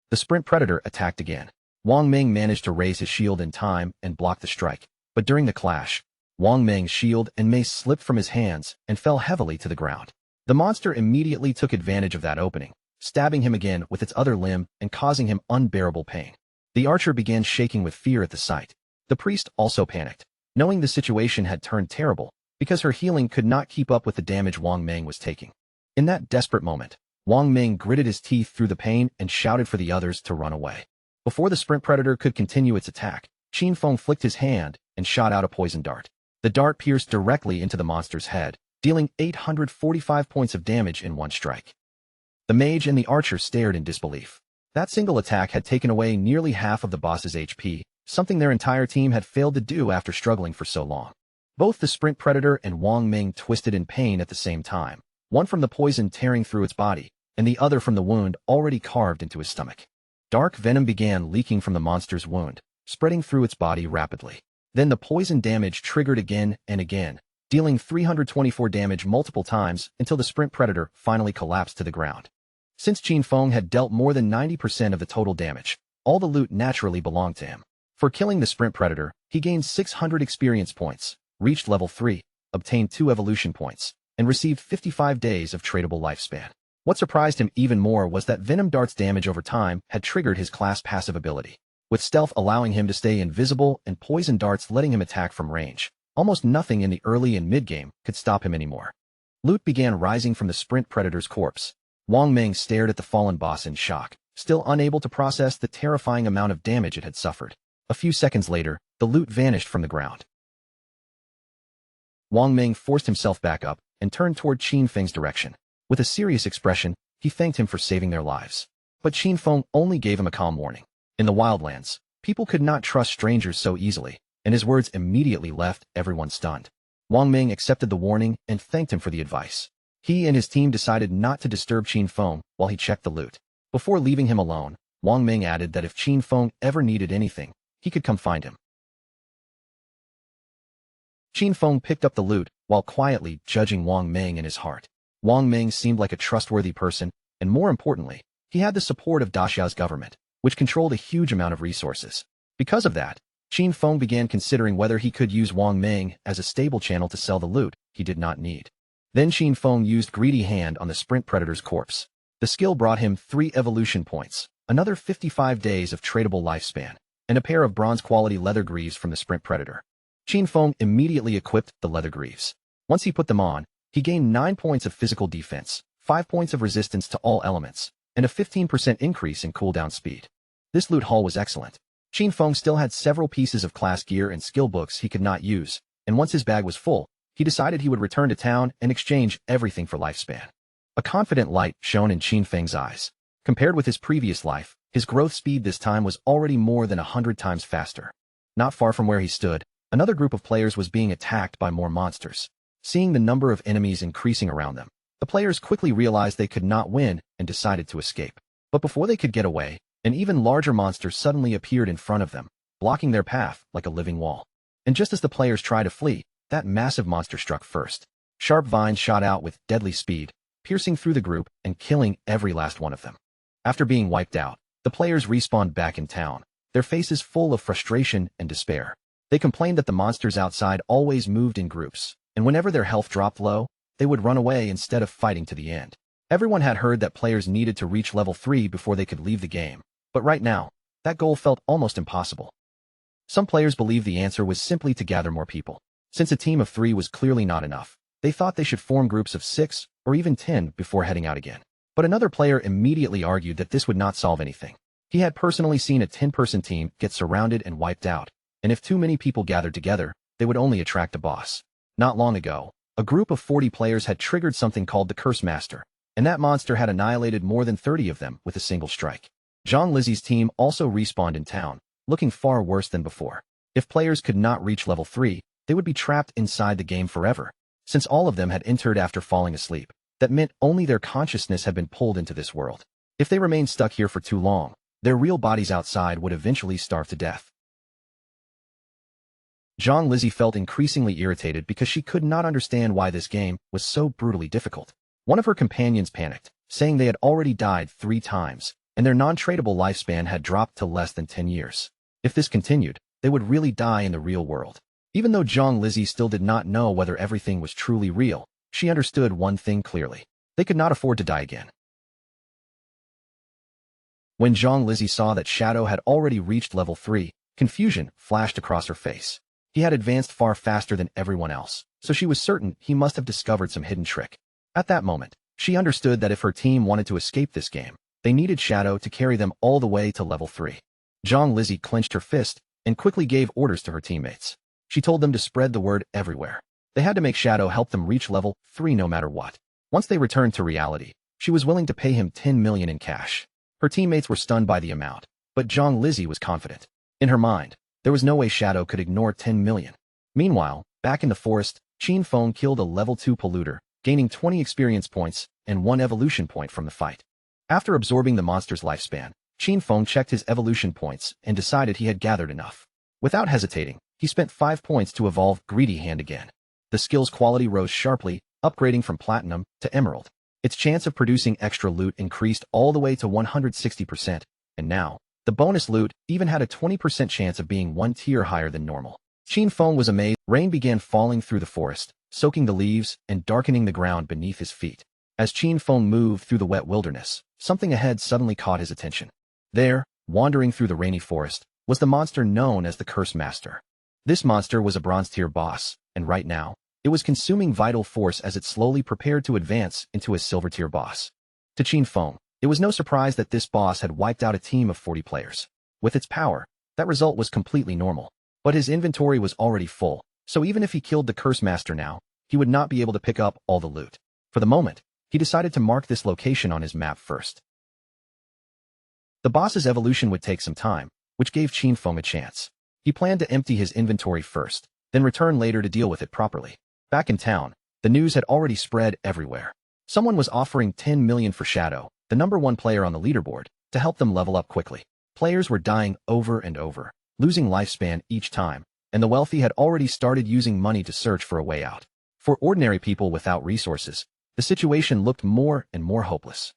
The sprint predator attacked again. Wang Ming managed to raise his shield in time and block the strike, but during the clash, Wang Ming's shield and mace slipped from his hands and fell heavily to the ground. The monster immediately took advantage of that opening, stabbing him again with its other limb and causing him unbearable pain. The archer began shaking with fear at the sight. The priest also panicked, knowing the situation had turned terrible, because her healing could not keep up with the damage Wang Ming was taking. In that desperate moment, Wang Ming gritted his teeth through the pain and shouted for the others to run away. Before the sprint predator could continue its attack, Qin Feng flicked his hand and shot out a poison dart. The dart pierced directly into the monster's head, dealing 845 points of damage in one strike. The mage and the archer stared in disbelief. That single attack had taken away nearly half of the boss's HP, something their entire team had failed to do after struggling for so long. Both the sprint predator and Wang Ming twisted in pain at the same time, one from the poison tearing through its body, and the other from the wound already carved into his stomach. Dark venom began leaking from the monster's wound, spreading through its body rapidly. Then the poison damage triggered again and again, dealing 324 damage multiple times until the sprint predator finally collapsed to the ground. Since Qin Feng had dealt more than 90% of the total damage, all the loot naturally belonged to him. For killing the sprint predator, he gained 600 experience points, reached level 3, obtained 2 evolution points, and received 55 days of tradable lifespan. What surprised him even more was that Venom Dart's damage over time had triggered his class passive ability, with stealth allowing him to stay invisible and poison darts letting him attack from range. Almost nothing in the early and mid-game could stop him anymore. Loot began rising from the sprint predator's corpse. Wang Ming stared at the fallen boss in shock, still unable to process the terrifying amount of damage it had suffered. A few seconds later, the loot vanished from the ground. Wang Ming forced himself back up and turned toward Qin Feng's direction. With a serious expression, he thanked him for saving their lives. But Qin Feng only gave him a calm warning. In the wildlands, people could not trust strangers so easily, and his words immediately left everyone stunned. Wang Ming accepted the warning and thanked him for the advice. He and his team decided not to disturb Qin Feng while he checked the loot. Before leaving him alone, Wang Ming added that if Qin Feng ever needed anything, he could come find him. Qin Feng picked up the loot while quietly judging Wang Ming in his heart. Wang Ming seemed like a trustworthy person, and more importantly, he had the support of Daxiao's government, which controlled a huge amount of resources. Because of that, Qin Feng began considering whether he could use Wang Ming as a stable channel to sell the loot he did not need. Then Qin Feng used Greedy Hand on the Sprint Predator's corpse. The skill brought him 3 evolution points, another 55 days of tradable lifespan, and a pair of bronze-quality leather greaves from the Sprint Predator. Qin Feng immediately equipped the leather greaves. Once he put them on, he gained 9 points of physical defense, 5 points of resistance to all elements, and a 15% increase in cooldown speed. This loot haul was excellent. Qin Feng still had several pieces of class gear and skill books he could not use, and once his bag was full, he decided he would return to town and exchange everything for lifespan. A confident light shone in Qin Feng's eyes. Compared with his previous life, his growth speed this time was already more than 100 times faster. Not far from where he stood, another group of players was being attacked by more monsters. Seeing the number of enemies increasing around them, the players quickly realized they could not win and decided to escape. But before they could get away, an even larger monster suddenly appeared in front of them, blocking their path like a living wall. And just as the players tried to flee, that massive monster struck first. Sharp vines shot out with deadly speed, piercing through the group and killing every last one of them. After being wiped out, the players respawned back in town, their faces full of frustration and despair. They complained that the monsters outside always moved in groups, and whenever their health dropped low, they would run away instead of fighting to the end. Everyone had heard that players needed to reach level 3 before they could leave the game, but right now, that goal felt almost impossible. Some players believed the answer was simply to gather more people. Since a team of 3 was clearly not enough, they thought they should form groups of 6 or even 10 before heading out again. But another player immediately argued that this would not solve anything. He had personally seen a 10-person team get surrounded and wiped out, and if too many people gathered together, they would only attract a boss. Not long ago, a group of 40 players had triggered something called the Curse Master, and that monster had annihilated more than 30 of them with a single strike. Zhang Lizi's team also respawned in town, looking far worse than before. If players could not reach level 3, they would be trapped inside the game forever. Since all of them had entered after falling asleep, that meant only their consciousness had been pulled into this world. If they remained stuck here for too long, their real bodies outside would eventually starve to death. Zhang Lizi felt increasingly irritated because she could not understand why this game was so brutally difficult. One of her companions panicked, saying they had already died 3 times, and their non-tradable lifespan had dropped to less than 10 years. If this continued, they would really die in the real world. Even though Zhang Lizi still did not know whether everything was truly real, she understood one thing clearly. They could not afford to die again. When Zhang Lizi saw that Shadow had already reached level 3, confusion flashed across her face. He had advanced far faster than everyone else, so she was certain he must have discovered some hidden trick. At that moment, she understood that if her team wanted to escape this game, they needed Shadow to carry them all the way to level 3. Zhang Lizi clenched her fist and quickly gave orders to her teammates. She told them to spread the word everywhere. They had to make Shadow help them reach level 3 no matter what. Once they returned to reality, she was willing to pay him 10 million in cash. Her teammates were stunned by the amount, but Zhang Lizi was confident. In her mind, there was no way Shadow could ignore 10 million. Meanwhile, back in the forest, Qin Feng killed a level 2 polluter, gaining 20 experience points and 1 evolution point from the fight. After absorbing the monster's lifespan, Qin Feng checked his evolution points and decided he had gathered enough. Without hesitating, he spent 5 points to evolve Greedy Hand again. The skill's quality rose sharply, upgrading from Platinum to Emerald. Its chance of producing extra loot increased all the way to 160%, and now, the bonus loot even had a 20% chance of being 1 tier higher than normal. Qin Feng was amazed. Rain began falling through the forest, soaking the leaves and darkening the ground beneath his feet. As Qin Feng moved through the wet wilderness, something ahead suddenly caught his attention. There, wandering through the rainy forest, was the monster known as the Curse Master. This monster was a bronze-tier boss, and right now, it was consuming vital force as it slowly prepared to advance into a silver-tier boss. To Qin Feng, it was no surprise that this boss had wiped out a team of 40 players. With its power, that result was completely normal. But his inventory was already full, so even if he killed the Curse Master now, he would not be able to pick up all the loot. For the moment, he decided to mark this location on his map first. The boss's evolution would take some time, which gave Qin Feng a chance. He planned to empty his inventory first, then return later to deal with it properly. Back in town, the news had already spread everywhere. Someone was offering 10 million for Shadow, the #1 player on the leaderboard, to help them level up quickly. Players were dying over and over, losing lifespan each time, and the wealthy had already started using money to search for a way out. For ordinary people without resources, the situation looked more and more hopeless.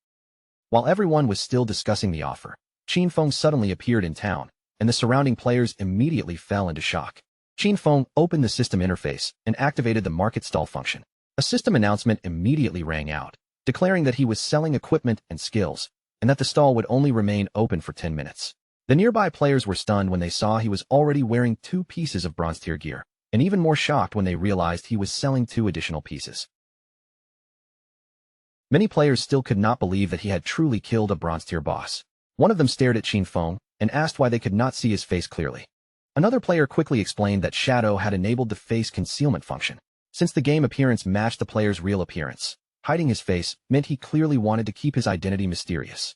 While everyone was still discussing the offer, Qin Feng suddenly appeared in town, and the surrounding players immediately fell into shock. Qin Feng opened the system interface and activated the market stall function. A system announcement immediately rang out, declaring that he was selling equipment and skills, and that the stall would only remain open for 10 minutes. The nearby players were stunned when they saw he was already wearing 2 pieces of bronze tier gear, and even more shocked when they realized he was selling 2 additional pieces. Many players still could not believe that he had truly killed a bronze tier boss. One of them stared at Qin Feng and asked why they could not see his face clearly. Another player quickly explained that Shadow had enabled the face concealment function. Since the game appearance matched the player's real appearance, hiding his face meant he clearly wanted to keep his identity mysterious.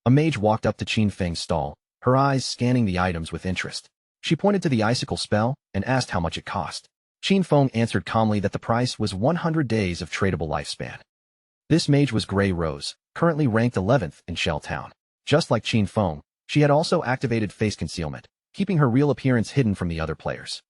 A mage walked up to Qin Feng's stall, her eyes scanning the items with interest. She pointed to the icicle spell and asked how much it cost. Qin Feng answered calmly that the price was 100 days of tradable lifespan. This mage was Grey Rose, currently ranked 11th in Shell Town. Just like Qin Feng, she had also activated face concealment, keeping her real appearance hidden from the other players.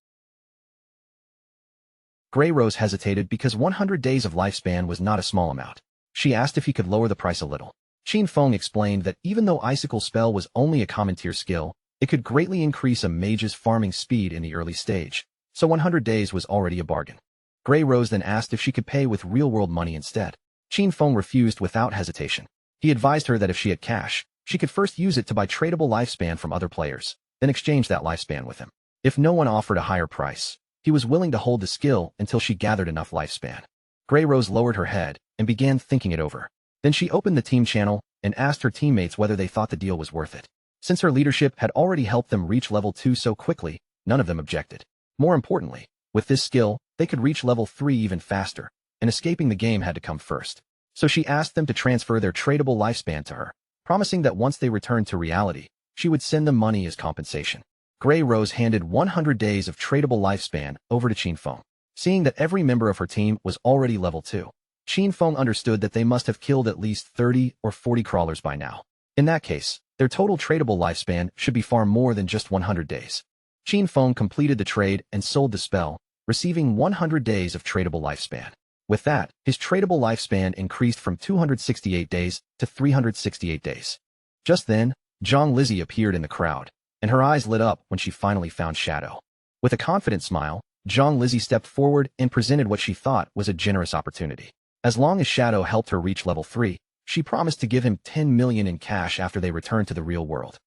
Grey Rose hesitated because 100 days of lifespan was not a small amount. She asked if he could lower the price a little. Qin Feng explained that even though Icicle Spell was only a common tier skill, it could greatly increase a mage's farming speed in the early stage, so 100 days was already a bargain. Grey Rose then asked if she could pay with real-world money instead. Qin Feng refused without hesitation. He advised her that if she had cash, she could first use it to buy tradable lifespan from other players, then exchange that lifespan with him. If no one offered a higher price, he was willing to hold the skill until she gathered enough lifespan. Grey Rose lowered her head and began thinking it over. Then she opened the team channel and asked her teammates whether they thought the deal was worth it. Since her leadership had already helped them reach level 2 so quickly, none of them objected. More importantly, with this skill, they could reach level 3 even faster, and escaping the game had to come first. So she asked them to transfer their tradable lifespan to her, promising that once they returned to reality, she would send them money as compensation. Grey Rose handed 100 days of tradable lifespan over to Qin Feng. Seeing that every member of her team was already level 2, Qin Feng understood that they must have killed at least 30 or 40 crawlers by now. In that case, their total tradable lifespan should be far more than just 100 days. Qin Feng completed the trade and sold the spell, receiving 100 days of tradable lifespan. With that, his tradable lifespan increased from 268 days to 368 days. Just then, Zhang Lizzie appeared in the crowd, and her eyes lit up when she finally found Shadow. With a confident smile, Zhang Lizzie stepped forward and presented what she thought was a generous opportunity. As long as Shadow helped her reach level 3, she promised to give him 10 million in cash after they returned to the real world.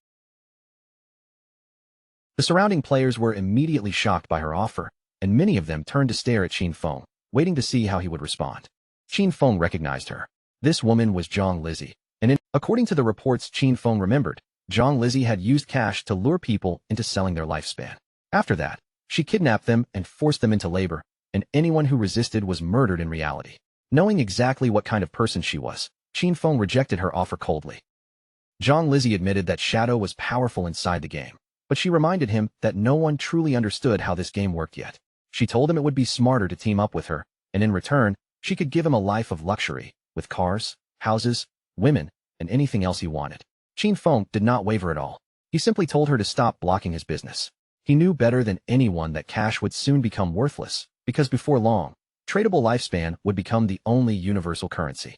The surrounding players were immediately shocked by her offer, and many of them turned to stare at Qin Feng, waiting to see how he would respond. Qin Feng recognized her. This woman was Zhang Lizzie, and according to the reports Qin Feng remembered, Zhang Lizzie had used cash to lure people into selling their lifespan. After that, she kidnapped them and forced them into labor, and anyone who resisted was murdered in reality. Knowing exactly what kind of person she was, Qin Feng rejected her offer coldly. Zhang Lizzie admitted that Shadow was powerful inside the game, but she reminded him that no one truly understood how this game worked yet. She told him it would be smarter to team up with her, and in return, she could give him a life of luxury, with cars, houses, women, and anything else he wanted. Qin Feng did not waver at all. He simply told her to stop blocking his business. He knew better than anyone that cash would soon become worthless, because before long, tradable lifespan would become the only universal currency.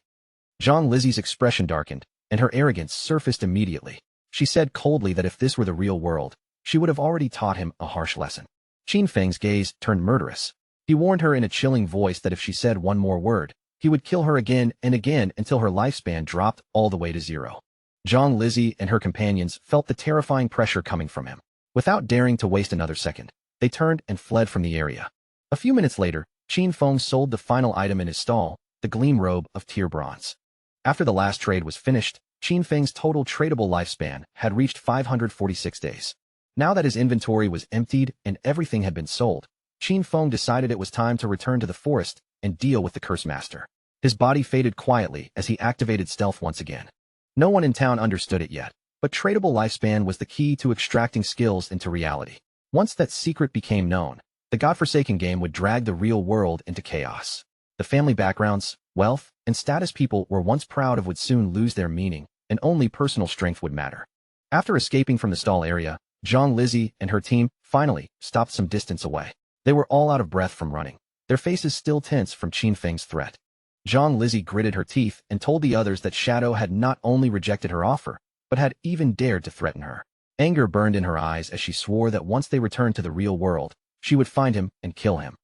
Zhang Lizzie's expression darkened, and her arrogance surfaced immediately. She said coldly that if this were the real world, she would have already taught him a harsh lesson. Qin Feng's gaze turned murderous. He warned her in a chilling voice that if she said one more word, he would kill her again and again until her lifespan dropped all the way to 0. Zhang Lizzie and her companions felt the terrifying pressure coming from him. Without daring to waste another second, they turned and fled from the area. A few minutes later, Qin Feng sold the final item in his stall, the Gleam Robe of Tier Bronze. After the last trade was finished, Qin Feng's total tradable lifespan had reached 546 days. Now that his inventory was emptied and everything had been sold, Qin Feng decided it was time to return to the forest and deal with the Curse Master. His body faded quietly as he activated stealth once again. No one in town understood it yet, but tradable lifespan was the key to extracting skills into reality. Once that secret became known, the godforsaken game would drag the real world into chaos. The family backgrounds, wealth, and status people were once proud of would soon lose their meaning, and only personal strength would matter. After escaping from the stall area, Zhang Lizzie and her team finally stopped some distance away. They were all out of breath from running, their faces still tense from Qin Feng's threat. Zhang Lizzie gritted her teeth and told the others that Shadow had not only rejected her offer, but had even dared to threaten her. Anger burned in her eyes as she swore that once they returned to the real world, she would find him and kill him.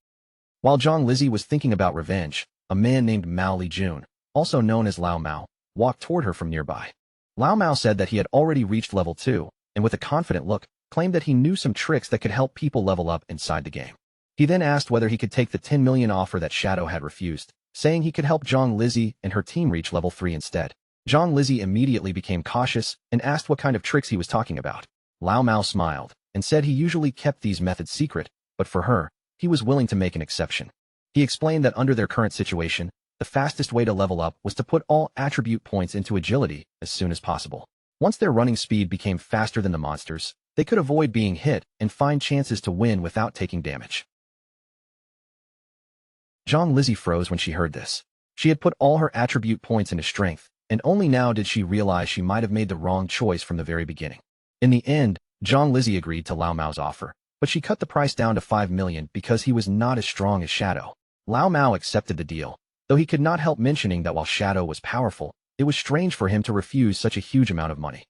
While Zhang Lizzie was thinking about revenge, a man named Mao Lijun, also known as Lao Mao, walked toward her from nearby. Lao Mao said that he had already reached level 2, and with a confident look, claimed that he knew some tricks that could help people level up inside the game. He then asked whether he could take the 10 million offer that Shadow had refused, saying he could help Zhang Lizzie and her team reach level 3 instead. Zhang Lizzie immediately became cautious and asked what kind of tricks he was talking about. Lao Mao smiled and said he usually kept these methods secret, but for her, he was willing to make an exception. He explained that under their current situation, the fastest way to level up was to put all attribute points into agility as soon as possible. Once their running speed became faster than the monsters, they could avoid being hit and find chances to win without taking damage. Zhang Lizzie froze when she heard this. She had put all her attribute points into strength, and only now did she realize she might have made the wrong choice from the very beginning. In the end, Zhang Lizzie agreed to Lao Mao's offer, but she cut the price down to 5 million because he was not as strong as Shadow. Lao Mao accepted the deal, though he could not help mentioning that while Shadow was powerful, it was strange for him to refuse such a huge amount of money.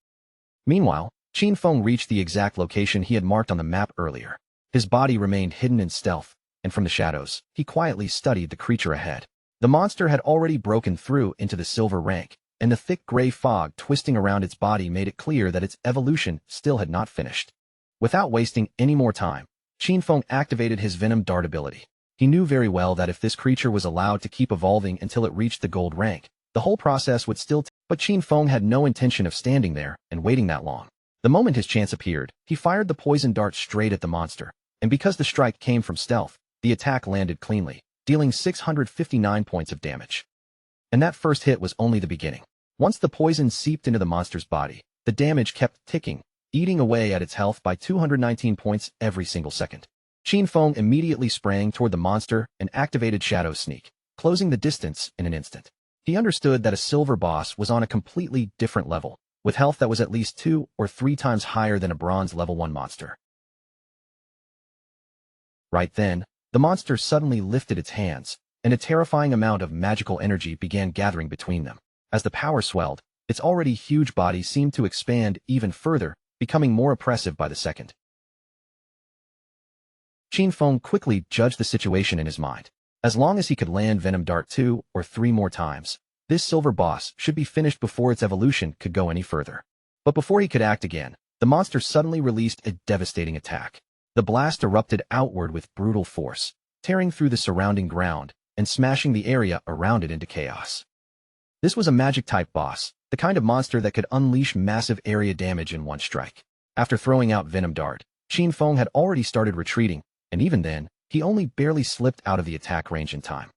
Meanwhile, Qin Feng reached the exact location he had marked on the map earlier. His body remained hidden in stealth, and from the shadows, he quietly studied the creature ahead. The monster had already broken through into the silver rank, and the thick gray fog twisting around its body made it clear that its evolution still had not finished. Without wasting any more time, Qin Feng activated his Venom Dart ability. He knew very well that if this creature was allowed to keep evolving until it reached the gold rank, the whole process would still but Qin Feng had no intention of standing there and waiting that long. The moment his chance appeared, he fired the poison dart straight at the monster, and because the strike came from stealth, the attack landed cleanly, dealing 659 points of damage. And that first hit was only the beginning. Once the poison seeped into the monster's body, the damage kept ticking, eating away at its health by 219 points every single second. Qin Feng immediately sprang toward the monster and activated Shadow Sneak, closing the distance in an instant. He understood that a silver boss was on a completely different level, with health that was at least 2 or 3 times higher than a bronze level 1 monster. Right then, the monster suddenly lifted its hands, and a terrifying amount of magical energy began gathering between them. As the power swelled, its already huge body seemed to expand even further, becoming more oppressive by the second. Qin Feng quickly judged the situation in his mind. As long as he could land Venom Dart 2 or 3 more times, this silver boss should be finished before its evolution could go any further. But before he could act again, the monster suddenly released a devastating attack. The blast erupted outward with brutal force, tearing through the surrounding ground and smashing the area around it into chaos. This was a magic-type boss, the kind of monster that could unleash massive area damage in one strike. After throwing out Venom Dart, Qin Feng had already started retreating, and even then, he only barely slipped out of the attack range in time.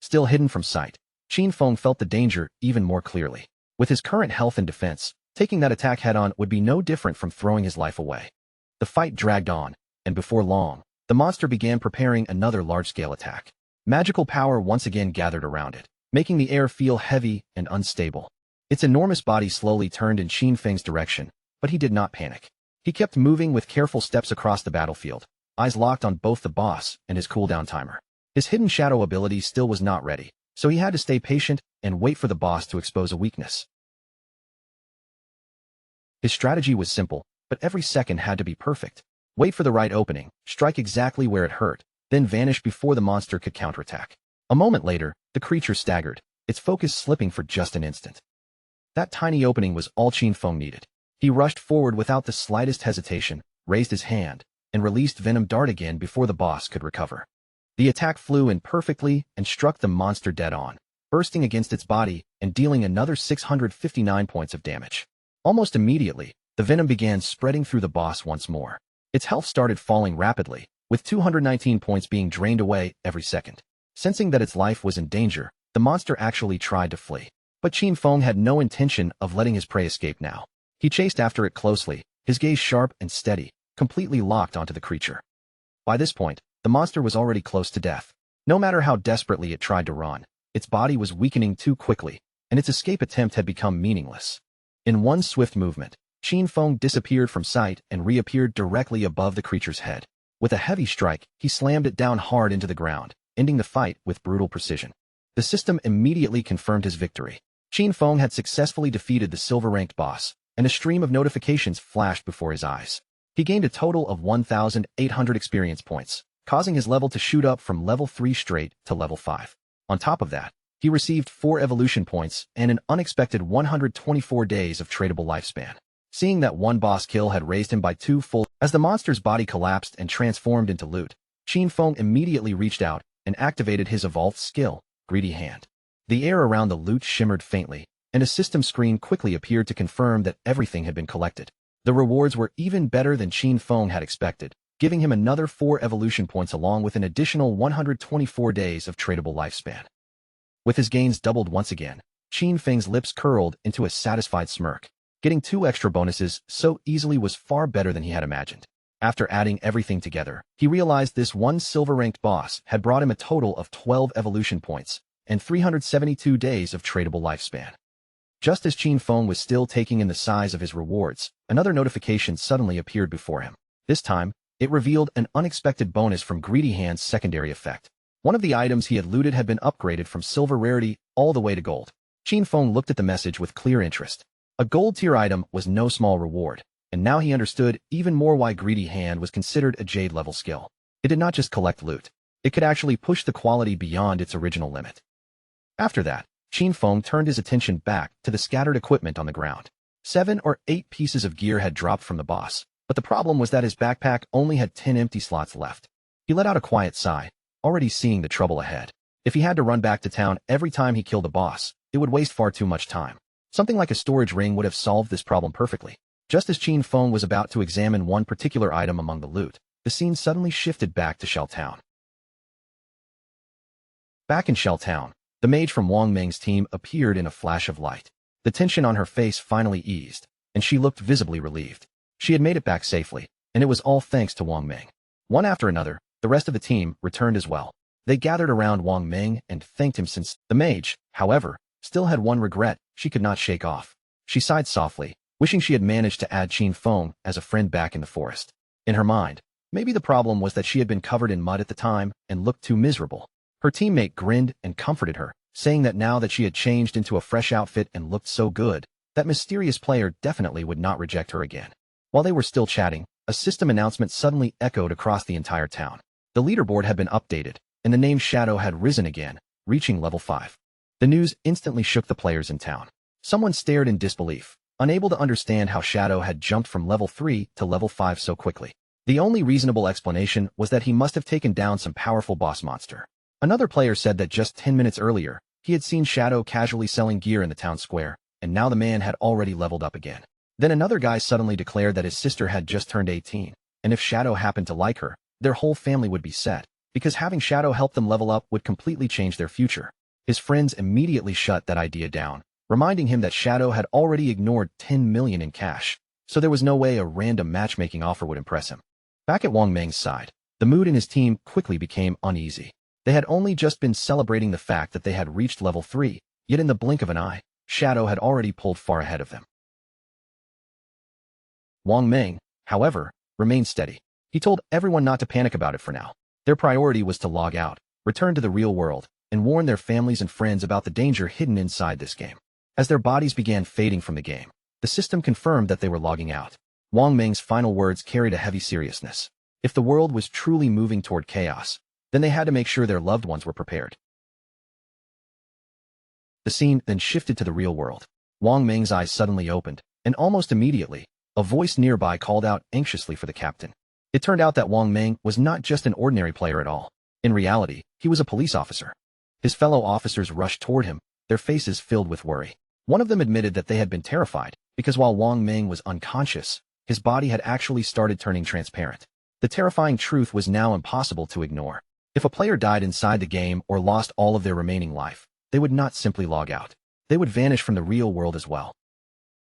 Still hidden from sight, Qin Feng felt the danger even more clearly. With his current health and defense, taking that attack head-on would be no different from throwing his life away. The fight dragged on, and before long, the monster began preparing another large-scale attack. Magical power once again gathered around it, making the air feel heavy and unstable. Its enormous body slowly turned in Qin Feng's direction, but he did not panic. He kept moving with careful steps across the battlefield, eyes locked on both the boss and his cooldown timer. His hidden shadow ability still was not ready, so he had to stay patient and wait for the boss to expose a weakness. His strategy was simple, but every second had to be perfect. Wait for the right opening, strike exactly where it hurt, then vanish before the monster could counterattack. A moment later, the creature staggered, its focus slipping for just an instant. That tiny opening was all Qin Feng needed. He rushed forward without the slightest hesitation, raised his hand, and released Venom Dart again before the boss could recover. The attack flew in perfectly and struck the monster dead on, bursting against its body and dealing another 659 points of damage. Almost immediately, the venom began spreading through the boss once more. Its health started falling rapidly, with 219 points being drained away every second. Sensing that its life was in danger, the monster actually tried to flee. But Qin Feng had no intention of letting his prey escape now. He chased after it closely, his gaze sharp and steady, completely locked onto the creature. By this point, the monster was already close to death. No matter how desperately it tried to run, its body was weakening too quickly, and its escape attempt had become meaningless. In one swift movement, Qin Feng disappeared from sight and reappeared directly above the creature's head. With a heavy strike, he slammed it down hard into the ground, ending the fight with brutal precision. The system immediately confirmed his victory. Qin Feng had successfully defeated the silver-ranked boss, and a stream of notifications flashed before his eyes. He gained a total of 1,800 experience points, causing his level to shoot up from level 3 straight to level 5. On top of that, he received 4 evolution points and an unexpected 124 days of tradable lifespan. Seeing that one boss kill had raised him by 2 full. As the monster's body collapsed and transformed into loot, Qin Feng immediately reached out and activated his evolved skill, Greedy Hand. The air around the loot shimmered faintly, and a system screen quickly appeared to confirm that everything had been collected. The rewards were even better than Qin Feng had expected, giving him another 4 evolution points along with an additional 124 days of tradable lifespan. With his gains doubled once again, Qin Feng's lips curled into a satisfied smirk. Getting 2 extra bonuses so easily was far better than he had imagined. After adding everything together, he realized this one silver-ranked boss had brought him a total of 12 evolution points and 372 days of tradable lifespan. Just as Qin Feng was still taking in the size of his rewards, another notification suddenly appeared before him. This time, it revealed an unexpected bonus from Greedy Hand's secondary effect. One of the items he had looted had been upgraded from silver rarity all the way to gold. Qin Feng looked at the message with clear interest. A gold-tier item was no small reward, and now he understood even more why Greedy Hand was considered a Jade-level skill. It did not just collect loot. It could actually push the quality beyond its original limit. After that, Qin Feng turned his attention back to the scattered equipment on the ground. 7 or 8 pieces of gear had dropped from the boss, but the problem was that his backpack only had 10 empty slots left. He let out a quiet sigh, already seeing the trouble ahead. If he had to run back to town every time he killed a boss, it would waste far too much time. Something like a storage ring would have solved this problem perfectly. Just as Qin Feng was about to examine one particular item among the loot, the scene suddenly shifted back to Shell Town. Back in Shell Town, the mage from Wang Meng's team appeared in a flash of light. The tension on her face finally eased, and she looked visibly relieved. She had made it back safely, and it was all thanks to Wang Meng. One after another, the rest of the team returned as well. They gathered around Wang Meng and thanked him since the mage, however, still had one regret she could not shake off. She sighed softly, wishing she had managed to add Qin Feng as a friend back in the forest. In her mind, maybe the problem was that she had been covered in mud at the time and looked too miserable. Her teammate grinned and comforted her, saying that now that she had changed into a fresh outfit and looked so good, that mysterious player definitely would not reject her again. While they were still chatting, a system announcement suddenly echoed across the entire town. The leaderboard had been updated, and the name Shadow had risen again, reaching level 5. The news instantly shook the players in town. Someone stared in disbelief, unable to understand how Shadow had jumped from level 3 to level 5 so quickly. The only reasonable explanation was that he must have taken down some powerful boss monster. Another player said that just 10 minutes earlier, he had seen Shadow casually selling gear in the town square, and now the man had already leveled up again. Then another guy suddenly declared that his sister had just turned 18, and if Shadow happened to like her, their whole family would be set, because having Shadow help them level up would completely change their future. His friends immediately shut that idea down, reminding him that Shadow had already ignored 10 million in cash, so there was no way a random matchmaking offer would impress him. Back at Wang Meng's side, the mood in his team quickly became uneasy. They had only just been celebrating the fact that they had reached level 3, yet in the blink of an eye, Shadow had already pulled far ahead of them. Wang Meng, however, remained steady. He told everyone not to panic about it for now. Their priority was to log out, return to the real world, and warn their families and friends about the danger hidden inside this game. As their bodies began fading from the game, the system confirmed that they were logging out. Wang Meng's final words carried a heavy seriousness. If the world was truly moving toward chaos, then they had to make sure their loved ones were prepared. The scene then shifted to the real world. Wang Meng's eyes suddenly opened, and almost immediately, a voice nearby called out anxiously for the captain. It turned out that Wang Meng was not just an ordinary player at all. In reality, he was a police officer. His fellow officers rushed toward him, their faces filled with worry. One of them admitted that they had been terrified, because while Wang Meng was unconscious, his body had actually started turning transparent. The terrifying truth was now impossible to ignore. If a player died inside the game or lost all of their remaining life, they would not simply log out. They would vanish from the real world as well.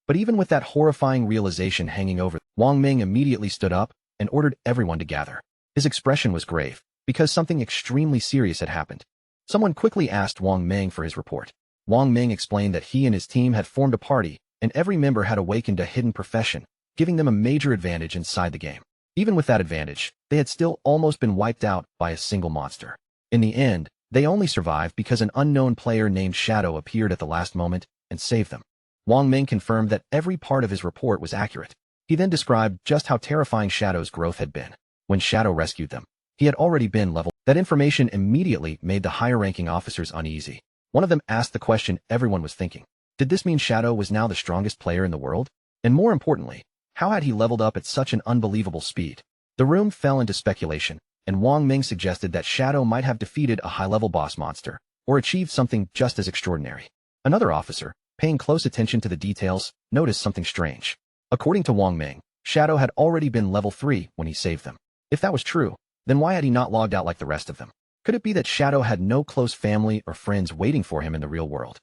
But even with that horrifying realization hanging over, Wang Ming immediately stood up and ordered everyone to gather. His expression was grave, because something extremely serious had happened. Someone quickly asked Wang Ming for his report. Wang Ming explained that he and his team had formed a party, and every member had awakened a hidden profession, giving them a major advantage inside the game. Even with that advantage, they had still almost been wiped out by a single monster. In the end, they only survived because an unknown player named Shadow appeared at the last moment and saved them. Wang Ming confirmed that every part of his report was accurate. He then described just how terrifying Shadow's growth had been. When Shadow rescued them, he had already been leveled. That information immediately made the higher-ranking officers uneasy. One of them asked the question everyone was thinking. Did this mean Shadow was now the strongest player in the world? And more importantly, how had he leveled up at such an unbelievable speed? The room fell into speculation, and Wang Ming suggested that Shadow might have defeated a high-level boss monster, or achieved something just as extraordinary. Another officer, paying close attention to the details, noticed something strange. According to Wang Ming, Shadow had already been level 3 when he saved them. If that was true, then why had he not logged out like the rest of them? Could it be that Shadow had no close family or friends waiting for him in the real world?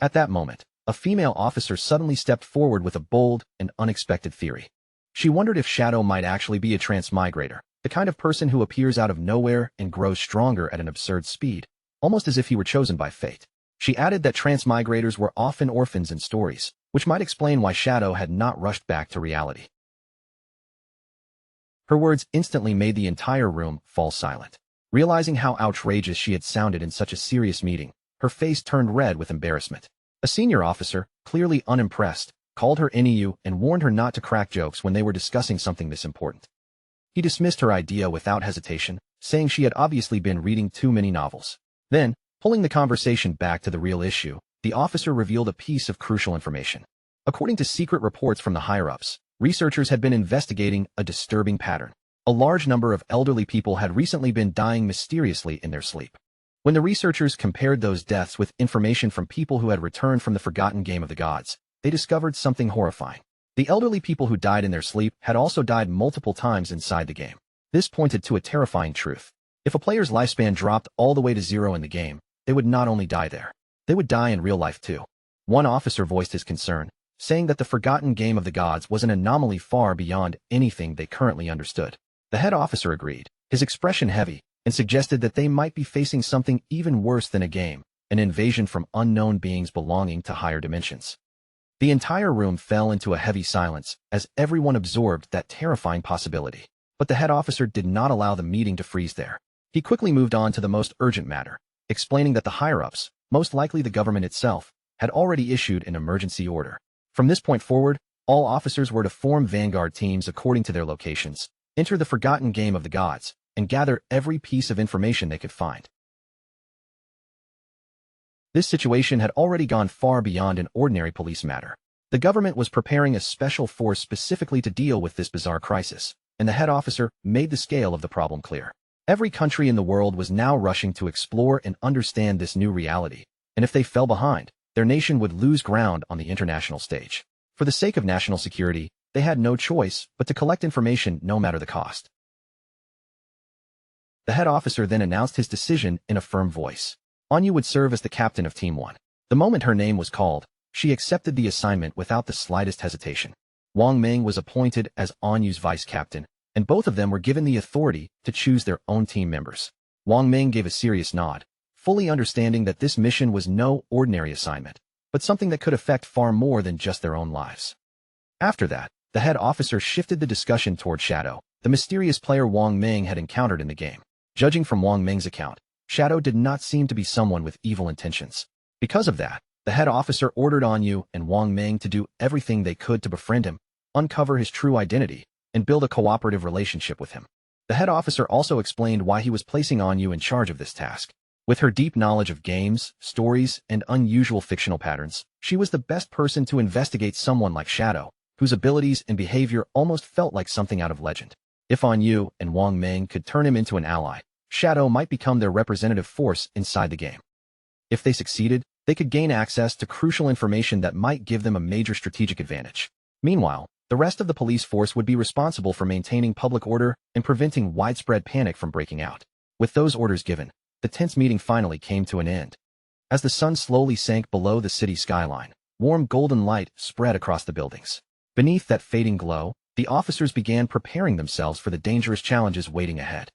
At that moment, a female officer suddenly stepped forward with a bold and unexpected theory. She wondered if Shadow might actually be a transmigrator, the kind of person who appears out of nowhere and grows stronger at an absurd speed, almost as if he were chosen by fate. She added that transmigrators were often orphans in stories, which might explain why Shadow had not rushed back to reality. Her words instantly made the entire room fall silent. Realizing how outrageous she had sounded in such a serious meeting, her face turned red with embarrassment. A senior officer, clearly unimpressed, called her NEU and warned her not to crack jokes when they were discussing something this important. He dismissed her idea without hesitation, saying she had obviously been reading too many novels. Then, pulling the conversation back to the real issue, the officer revealed a piece of crucial information. According to secret reports from the higher-ups, researchers had been investigating a disturbing pattern. A large number of elderly people had recently been dying mysteriously in their sleep. When the researchers compared those deaths with information from people who had returned from the forgotten game of the gods, they discovered something horrifying. The elderly people who died in their sleep had also died multiple times inside the game. This pointed to a terrifying truth. If a player's lifespan dropped all the way to 0 in the game, they would not only die there, they would die in real life too. One officer voiced his concern, saying that the forgotten game of the gods was an anomaly far beyond anything they currently understood. The head officer agreed, his expression heavy, and suggested that they might be facing something even worse than a game, an invasion from unknown beings belonging to higher dimensions. The entire room fell into a heavy silence as everyone absorbed that terrifying possibility. But the head officer did not allow the meeting to freeze there. He quickly moved on to the most urgent matter, explaining that the higher-ups, most likely the government itself, had already issued an emergency order. From this point forward, all officers were to form vanguard teams according to their locations, enter the forgotten game of the gods, and gather every piece of information they could find. This situation had already gone far beyond an ordinary police matter. The government was preparing a special force specifically to deal with this bizarre crisis, and the head officer made the scale of the problem clear. Every country in the world was now rushing to explore and understand this new reality, and if they fell behind, their nation would lose ground on the international stage. For the sake of national security, they had no choice but to collect information no matter the cost. The head officer then announced his decision in a firm voice. Anyu would serve as the captain of Team 1. The moment her name was called, she accepted the assignment without the slightest hesitation. Wang Ming was appointed as Anyu's vice captain, and both of them were given the authority to choose their own team members. Wang Ming gave a serious nod, fully understanding that this mission was no ordinary assignment, but something that could affect far more than just their own lives. After that, the head officer shifted the discussion toward Shadow, the mysterious player Wang Ming had encountered in the game. Judging from Wang Ming's account, Shadow did not seem to be someone with evil intentions. Because of that, the head officer ordered Anyu and Wang Ming to do everything they could to befriend him, uncover his true identity, and build a cooperative relationship with him. The head officer also explained why he was placing Anyu in charge of this task. With her deep knowledge of games, stories, and unusual fictional patterns, she was the best person to investigate someone like Shadow, whose abilities and behavior almost felt like something out of legend. If Anyu and Wang Ming could turn him into an ally, Shadow might become their representative force inside the game. If they succeeded, they could gain access to crucial information that might give them a major strategic advantage. Meanwhile, the rest of the police force would be responsible for maintaining public order and preventing widespread panic from breaking out. With those orders given, the tense meeting finally came to an end. As the sun slowly sank below the city skyline, Warm golden light spread across the buildings. Beneath that fading glow, the officers began preparing themselves for the dangerous challenges waiting ahead.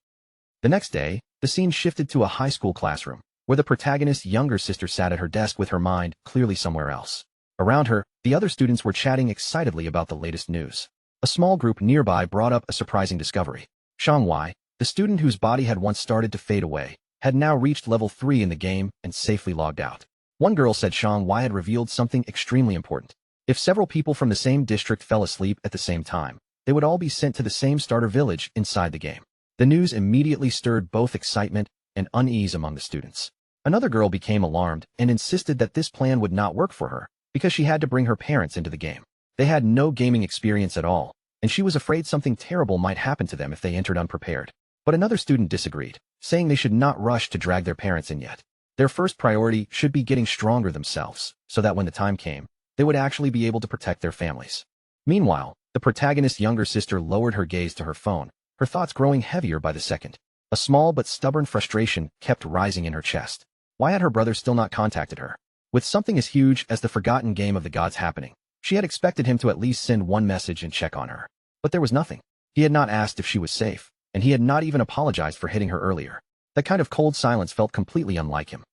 The next day, the scene shifted to a high school classroom, where the protagonist's younger sister sat at her desk with her mind clearly somewhere else. Around her, the other students were chatting excitedly about the latest news. A small group nearby brought up a surprising discovery. Xiangwei, the student whose body had once started to fade away, had now reached level 3 in the game and safely logged out. One girl said Xiangwei had revealed something extremely important. If several people from the same district fell asleep at the same time, they would all be sent to the same starter village inside the game. The news immediately stirred both excitement and unease among the students. Another girl became alarmed and insisted that this plan would not work for her because she had to bring her parents into the game. They had no gaming experience at all, and she was afraid something terrible might happen to them if they entered unprepared. But another student disagreed, saying they should not rush to drag their parents in yet. Their first priority should be getting stronger themselves, so that when the time came, they would actually be able to protect their families. Meanwhile, the protagonist's younger sister lowered her gaze to her phone, her thoughts growing heavier by the second. A small but stubborn frustration kept rising in her chest. Why had her brother still not contacted her? With something as huge as the forgotten game of the gods happening, she had expected him to at least send one message and check on her. But there was nothing. He had not asked if she was safe, and he had not even apologized for hitting her earlier. That kind of cold silence felt completely unlike him.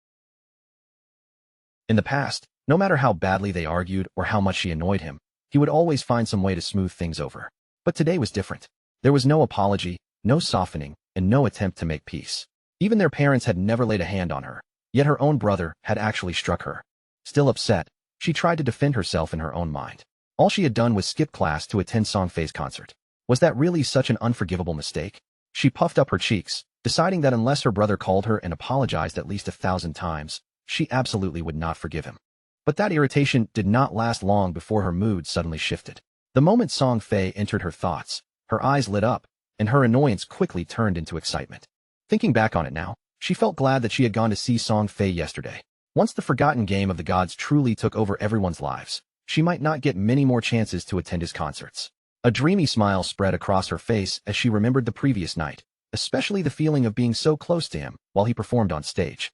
In the past, no matter how badly they argued or how much she annoyed him, he would always find some way to smooth things over. But today was different. There was no apology, no softening, and no attempt to make peace. Even their parents had never laid a hand on her, yet her own brother had actually struck her. Still upset, she tried to defend herself in her own mind. All she had done was skip class to attend Song Fei's concert. Was that really such an unforgivable mistake? She puffed up her cheeks, deciding that unless her brother called her and apologized at least 1,000 times, she absolutely would not forgive him. But that irritation did not last long before her mood suddenly shifted. The moment Song Fei entered her thoughts, her eyes lit up, and her annoyance quickly turned into excitement. Thinking back on it now, she felt glad that she had gone to see Song Fei yesterday. Once the forgotten game of the gods truly took over everyone's lives, she might not get many more chances to attend his concerts. A dreamy smile spread across her face as she remembered the previous night, especially the feeling of being so close to him while he performed on stage.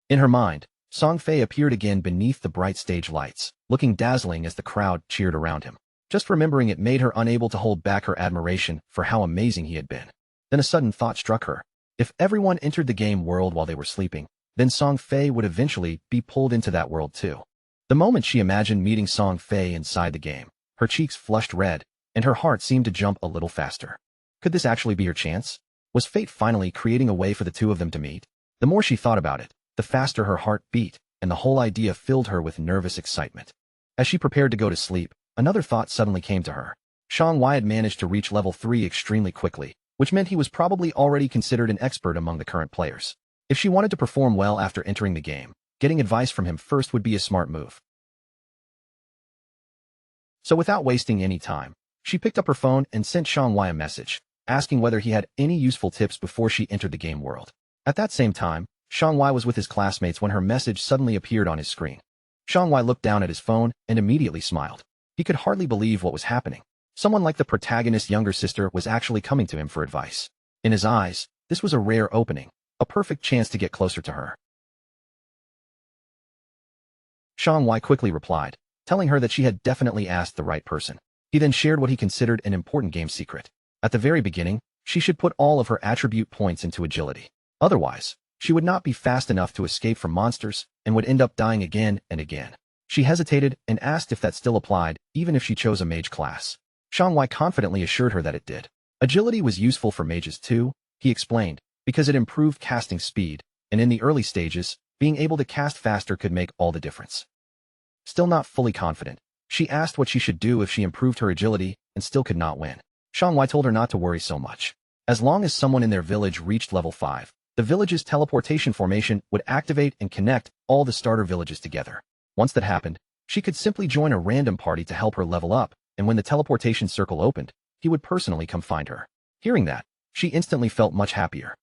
In her mind, Song Fei appeared again beneath the bright stage lights, looking dazzling as the crowd cheered around him. Just remembering it made her unable to hold back her admiration for how amazing he had been. Then a sudden thought struck her. If everyone entered the game world while they were sleeping, then Song Fei would eventually be pulled into that world too. The moment she imagined meeting Song Fei inside the game, her cheeks flushed red, and her heart seemed to jump a little faster. Could this actually be her chance? Was fate finally creating a way for the two of them to meet? The more she thought about it, the faster her heart beat, and the whole idea filled her with nervous excitement. As she prepared to go to sleep, another thought suddenly came to her. Xiangwei had managed to reach level 3 extremely quickly, which meant he was probably already considered an expert among the current players. If she wanted to perform well after entering the game, getting advice from him first would be a smart move. So without wasting any time, she picked up her phone and sent Xiangwei a message, asking whether he had any useful tips before she entered the game world. At that same time, Xiangwei was with his classmates when her message suddenly appeared on his screen. Xiangwei looked down at his phone and immediately smiled. He could hardly believe what was happening. Someone like the protagonist's younger sister was actually coming to him for advice. In his eyes, this was a rare opening, a perfect chance to get closer to her. Xiangwei quickly replied, telling her that she had definitely asked the right person. He then shared what he considered an important game secret. At the very beginning, she should put all of her attribute points into agility. Otherwise, she would not be fast enough to escape from monsters and would end up dying again and again. She hesitated and asked if that still applied, even if she chose a mage class. Xiangwei confidently assured her that it did. Agility was useful for mages too, he explained, because it improved casting speed, and in the early stages, being able to cast faster could make all the difference. Still not fully confident, she asked what she should do if she improved her agility and still could not win. Xiangwei told her not to worry so much. As long as someone in their village reached level 5, the village's teleportation formation would activate and connect all the starter villages together. Once that happened, she could simply join a random party to help her level up, and when the teleportation circle opened, he would personally come find her. Hearing that, she instantly felt much happier.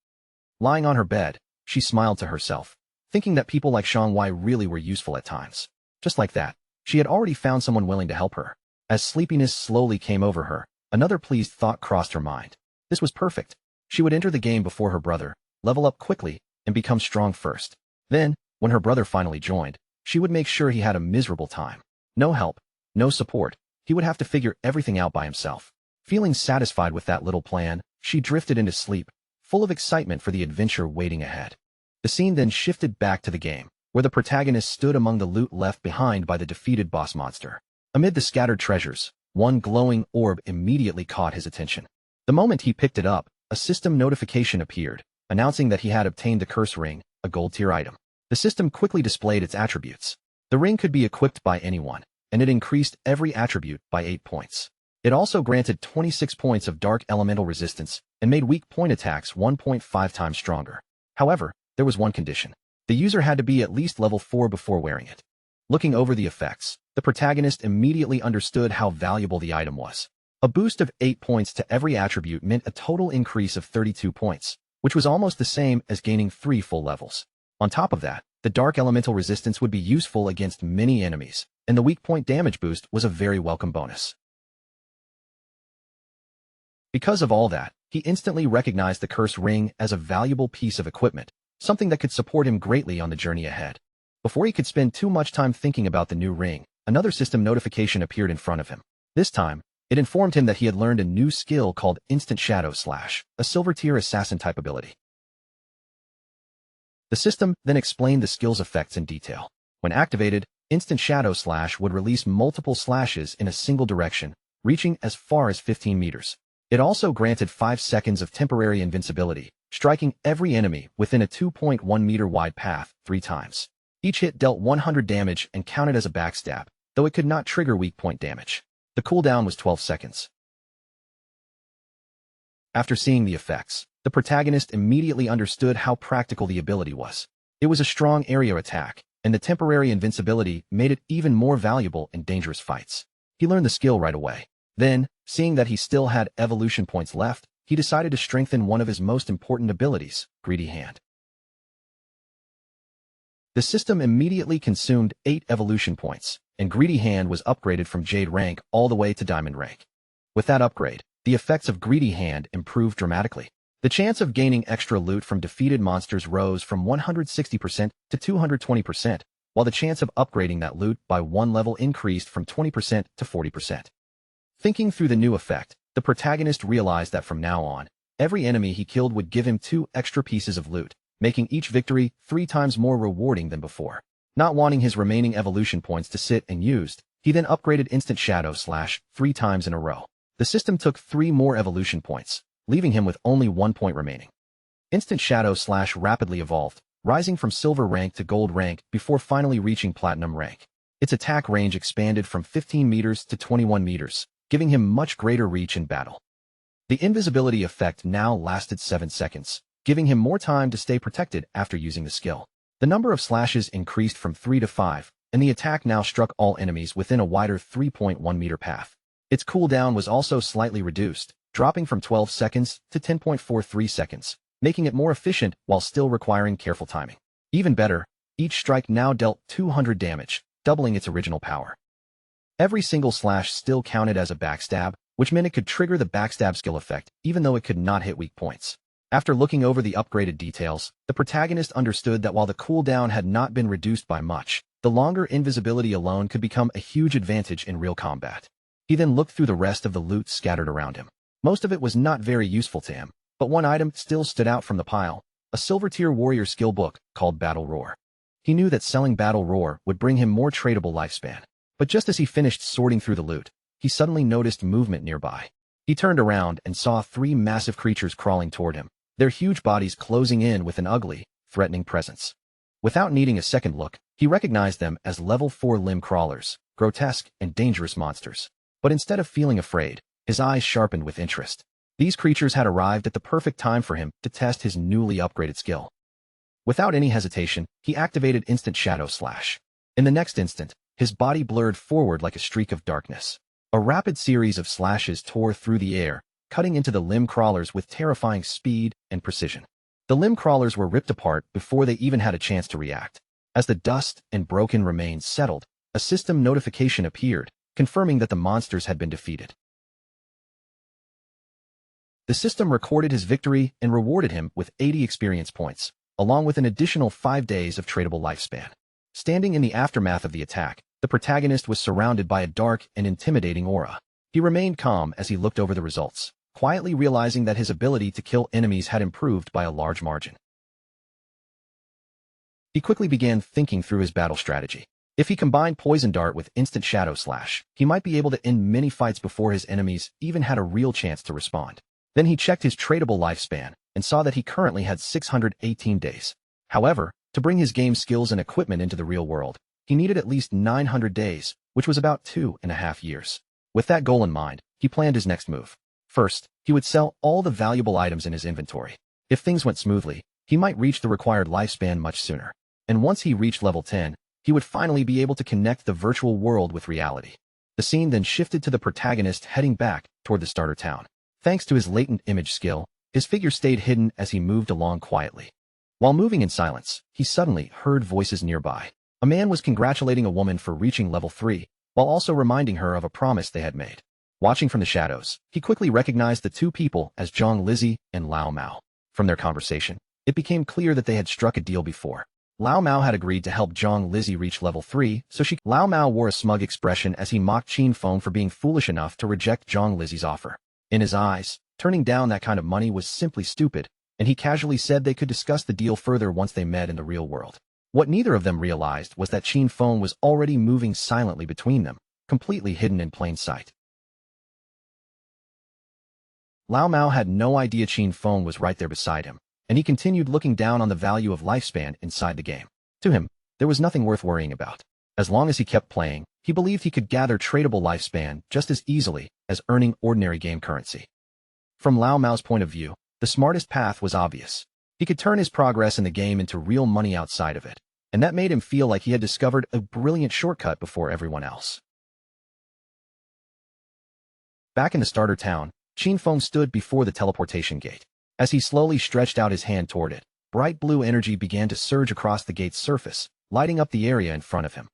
Lying on her bed, she smiled to herself, thinking that people like Xiangwei really were useful at times. Just like that, she had already found someone willing to help her. As sleepiness slowly came over her, another pleased thought crossed her mind. This was perfect. She would enter the game before her brother, level up quickly, and become strong first. Then, when her brother finally joined, she would make sure he had a miserable time. No help, no support. He would have to figure everything out by himself. Feeling satisfied with that little plan, she drifted into sleep, full of excitement for the adventure waiting ahead. The scene then shifted back to the game, where the protagonist stood among the loot left behind by the defeated boss monster. Amid the scattered treasures, one glowing orb immediately caught his attention. The moment he picked it up, a system notification appeared, announcing that he had obtained the curse ring, a gold-tier item. The system quickly displayed its attributes. The ring could be equipped by anyone, and it increased every attribute by 8 points. It also granted 26 points of dark elemental resistance and made weak point attacks 1.5 times stronger. However, there was one condition. The user had to be at least level 4 before wearing it. Looking over the effects, the protagonist immediately understood how valuable the item was. A boost of 8 points to every attribute meant a total increase of 32 points, which was almost the same as gaining 3 full levels. On top of that, the dark elemental resistance would be useful against many enemies, and the weak point damage boost was a very welcome bonus. Because of all that, he instantly recognized the curse ring as a valuable piece of equipment, something that could support him greatly on the journey ahead. Before he could spend too much time thinking about the new ring, another system notification appeared in front of him. This time, it informed him that he had learned a new skill called Instant Shadow Slash, a silver-tier assassin-type ability. The system then explained the skill's effects in detail. When activated, Instant Shadow Slash would release multiple slashes in a single direction, reaching as far as 15 meters. It also granted 5 seconds of temporary invincibility, striking every enemy within a 2.1 meter wide path 3 times. Each hit dealt 100 damage and counted as a backstab, though it could not trigger weak point damage. The cooldown was 12 seconds. After seeing the effects, the protagonist immediately understood how practical the ability was. It was a strong area attack, and the temporary invincibility made it even more valuable in dangerous fights. He learned the skill right away. Then, seeing that he still had evolution points left, he decided to strengthen one of his most important abilities, Greedy Hand. The system immediately consumed 8 evolution points, and Greedy Hand was upgraded from Jade rank all the way to Diamond rank. With that upgrade, the effects of Greedy Hand improved dramatically. The chance of gaining extra loot from defeated monsters rose from 160% to 220%, while the chance of upgrading that loot by 1 level increased from 20% to 40%. Thinking through the new effect, the protagonist realized that from now on, every enemy he killed would give him 2 extra pieces of loot, making each victory 3 times more rewarding than before. Not wanting his remaining evolution points to sit unused, he then upgraded Instant Shadow Slash 3 times in a row. The system took 3 more evolution points, leaving him with only 1 point remaining. Instant Shadow Slash rapidly evolved, rising from silver rank to gold rank before finally reaching platinum rank. Its attack range expanded from 15 meters to 21 meters, giving him much greater reach in battle. The invisibility effect now lasted 7 seconds, giving him more time to stay protected after using the skill. The number of slashes increased from 3 to 5, and the attack now struck all enemies within a wider 3.1 meter path. Its cooldown was also slightly reduced, dropping from 12 seconds to 10.43 seconds, making it more efficient while still requiring careful timing. Even better, each strike now dealt 200 damage, doubling its original power. Every single slash still counted as a backstab, which meant it could trigger the backstab skill effect, even though it could not hit weak points. After looking over the upgraded details, the protagonist understood that while the cooldown had not been reduced by much, the longer invisibility alone could become a huge advantage in real combat. He then looked through the rest of the loot scattered around him. Most of it was not very useful to him, but one item still stood out from the pile, a silver-tier warrior skill book called Battle Roar. He knew that selling Battle Roar would bring him more tradable lifespan. But just as he finished sorting through the loot, he suddenly noticed movement nearby. He turned around and saw 3 massive creatures crawling toward him, their huge bodies closing in with an ugly, threatening presence. Without needing a second look, he recognized them as level 4 limb crawlers, grotesque and dangerous monsters. But instead of feeling afraid, his eyes sharpened with interest. These creatures had arrived at the perfect time for him to test his newly upgraded skill. Without any hesitation, he activated Instant Shadow Slash. In the next instant, his body blurred forward like a streak of darkness. A rapid series of slashes tore through the air, cutting into the limb crawlers with terrifying speed and precision. The limb crawlers were ripped apart before they even had a chance to react. As the dust and broken remains settled, a system notification appeared, confirming that the monsters had been defeated. The system recorded his victory and rewarded him with 80 experience points, along with an additional 5 days of tradable lifespan. Standing in the aftermath of the attack, The protagonist was surrounded by a dark and intimidating aura. He remained calm as he looked over the results, quietly realizing that his ability to kill enemies had improved by a large margin. He quickly began thinking through his battle strategy. If he combined Poison Dart with Instant Shadow Slash, he might be able to end many fights before his enemies even had a real chance to respond. Then he checked his tradable lifespan and saw that he currently had 618 days. However, to bring his game skills and equipment into the real world, he needed at least 900 days, which was about 2.5 years. With that goal in mind, he planned his next move. First, he would sell all the valuable items in his inventory. If things went smoothly, he might reach the required lifespan much sooner. And once he reached level 10, he would finally be able to connect the virtual world with reality. The scene then shifted to the protagonist heading back toward the starter town. Thanks to his latent image skill, his figure stayed hidden as he moved along quietly. While moving in silence, he suddenly heard voices nearby. A man was congratulating a woman for reaching level 3, while also reminding her of a promise they had made. Watching from the shadows, he quickly recognized the two people as Zhang Lizzie and Lao Mao. From their conversation, it became clear that they had struck a deal before. Lao Mao had agreed to help Zhang Lizzie reach level 3, so Lao Mao wore a smug expression as he mocked Qin Feng for being foolish enough to reject Zhang Lizzie's offer. In his eyes, turning down that kind of money was simply stupid, and he casually said they could discuss the deal further once they met in the real world. What neither of them realized was that Qin Feng was already moving silently between them, completely hidden in plain sight. Lao Mao had no idea Qin Feng was right there beside him, and he continued looking down on the value of lifespan inside the game. To him, there was nothing worth worrying about. As long as he kept playing, he believed he could gather tradable lifespan just as easily as earning ordinary game currency. From Lao Mao's point of view, the smartest path was obvious. He could turn his progress in the game into real money outside of it, and that made him feel like he had discovered a brilliant shortcut before everyone else. Back in the starter town, Qin Feng stood before the teleportation gate. As he slowly stretched out his hand toward it, bright blue energy began to surge across the gate's surface, lighting up the area in front of him.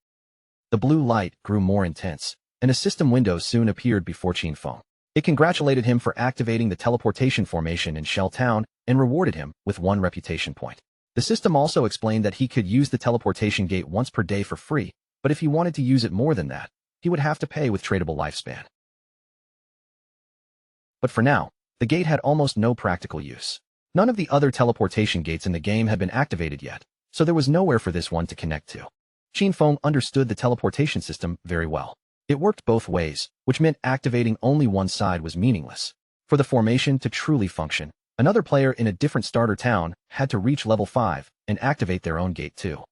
The blue light grew more intense, and a system window soon appeared before Qin Feng. It congratulated him for activating the teleportation formation in Shell Town and rewarded him with 1 reputation point. The system also explained that he could use the teleportation gate once per day for free, but if he wanted to use it more than that, he would have to pay with tradable lifespan. But for now, the gate had almost no practical use. None of the other teleportation gates in the game had been activated yet, so there was nowhere for this one to connect to. Qin Feng understood the teleportation system very well. It worked both ways, which meant activating only one side was meaningless. For the formation to truly function, another player in a different starter town had to reach level 5 and activate their own gate too.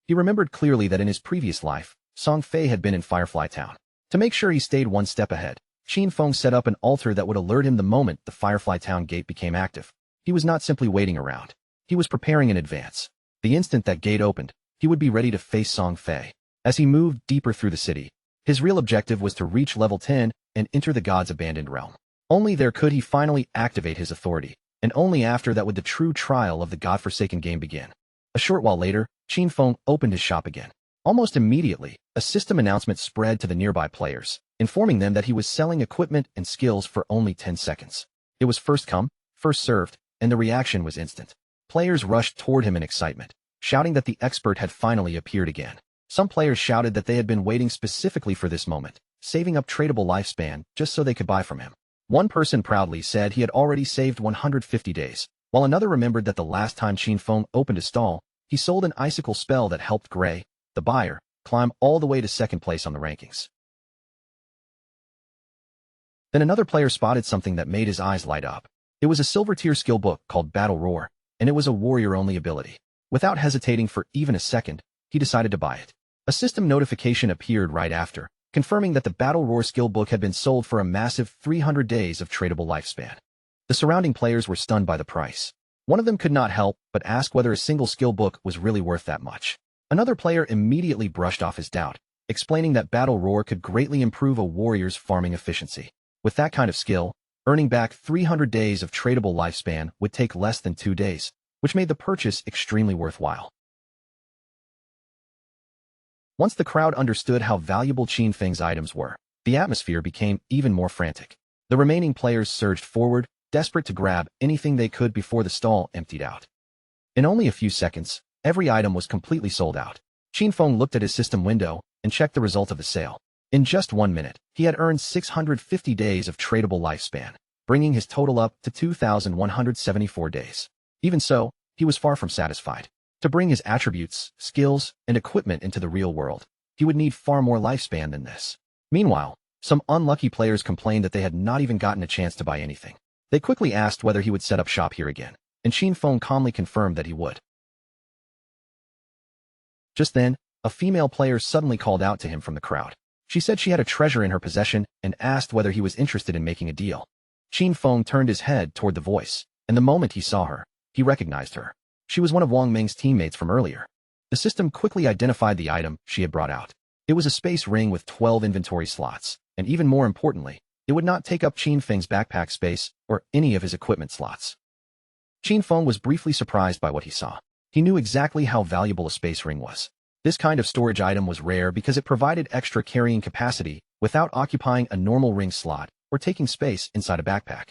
He remembered clearly that in his previous life, Song Fei had been in Firefly Town. To make sure he stayed one step ahead, Qin Feng set up an altar that would alert him the moment the Firefly Town gate became active. He was not simply waiting around. He was preparing in advance. The instant that gate opened, he would be ready to face Song Fei. As he moved deeper through the city, his real objective was to reach level 10 and enter the god's abandoned realm. Only there could he finally activate his authority, and only after that would the true trial of the godforsaken game begin. A short while later, Qin Feng opened his shop again. Almost immediately, a system announcement spread to the nearby players, informing them that he was selling equipment and skills for only 10 seconds. It was first come, first served, and the reaction was instant. Players rushed toward him in excitement, shouting that the expert had finally appeared again. Some players shouted that they had been waiting specifically for this moment, saving up tradable lifespan just so they could buy from him. One person proudly said he had already saved 150 days, while another remembered that the last time Qin Feng opened a stall, he sold an icicle spell that helped Gray, the buyer, climb all the way to second place on the rankings. Then another player spotted something that made his eyes light up. It was a silver tier skill book called Battle Roar, and it was a warrior-only ability. Without hesitating for even a second, he decided to buy it. A system notification appeared right after, confirming that the Battle Roar skill book had been sold for a massive 300 days of tradable lifespan. The surrounding players were stunned by the price. One of them could not help but ask whether a single skill book was really worth that much. Another player immediately brushed off his doubt, explaining that Battle Roar could greatly improve a warrior's farming efficiency. With that kind of skill, earning back 300 days of tradable lifespan would take less than 2 days, which made the purchase extremely worthwhile. Once the crowd understood how valuable Qin Feng's items were, the atmosphere became even more frantic. The remaining players surged forward, desperate to grab anything they could before the stall emptied out. In only a few seconds, every item was completely sold out. Qin Feng looked at his system window and checked the result of the sale. In just 1 minute, he had earned 650 days of tradable lifespan, bringing his total up to 2,174 days. Even so, he was far from satisfied. To bring his attributes, skills, and equipment into the real world, he would need far more lifespan than this. Meanwhile, some unlucky players complained that they had not even gotten a chance to buy anything. They quickly asked whether he would set up shop here again, and Feng calmly confirmed that he would. Just then, a female player suddenly called out to him from the crowd. She said she had a treasure in her possession and asked whether he was interested in making a deal. Feng turned his head toward the voice, and the moment he saw her, he recognized her. She was one of Wang Ming's teammates from earlier. The system quickly identified the item she had brought out. It was a space ring with 12 inventory slots, and even more importantly, it would not take up Feng's backpack space or any of his equipment slots. Feng was briefly surprised by what he saw. He knew exactly how valuable a space ring was. This kind of storage item was rare because it provided extra carrying capacity without occupying a normal ring slot or taking space inside a backpack.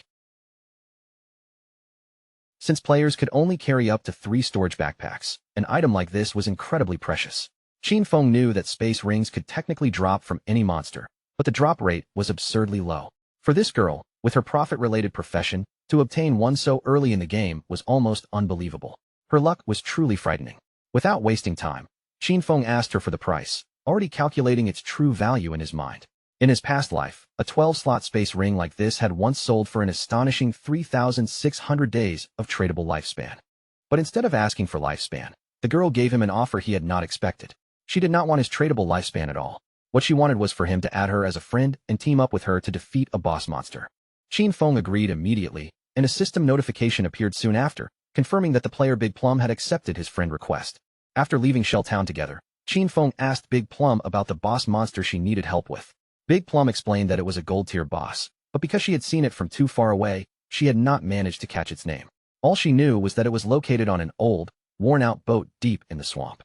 Since players could only carry up to 3 storage backpacks, an item like this was incredibly precious. Feng knew that space rings could technically drop from any monster, but the drop rate was absurdly low. For this girl, with her profit-related profession, to obtain one so early in the game was almost unbelievable. Her luck was truly frightening. Without wasting time, Feng asked her for the price, already calculating its true value in his mind. In his past life, a 12-slot space ring like this had once sold for an astonishing 3,600 days of tradable lifespan. But instead of asking for lifespan, the girl gave him an offer he had not expected. She did not want his tradable lifespan at all. What she wanted was for him to add her as a friend and team up with her to defeat a boss monster. Feng agreed immediately, and a system notification appeared soon after, confirming that the player Big Plum had accepted his friend request. After leaving Shell Town together, Feng asked Big Plum about the boss monster she needed help with. Big Plum explained that it was a gold-tier boss, but because she had seen it from too far away, she had not managed to catch its name. All she knew was that it was located on an old, worn-out boat deep in the swamp.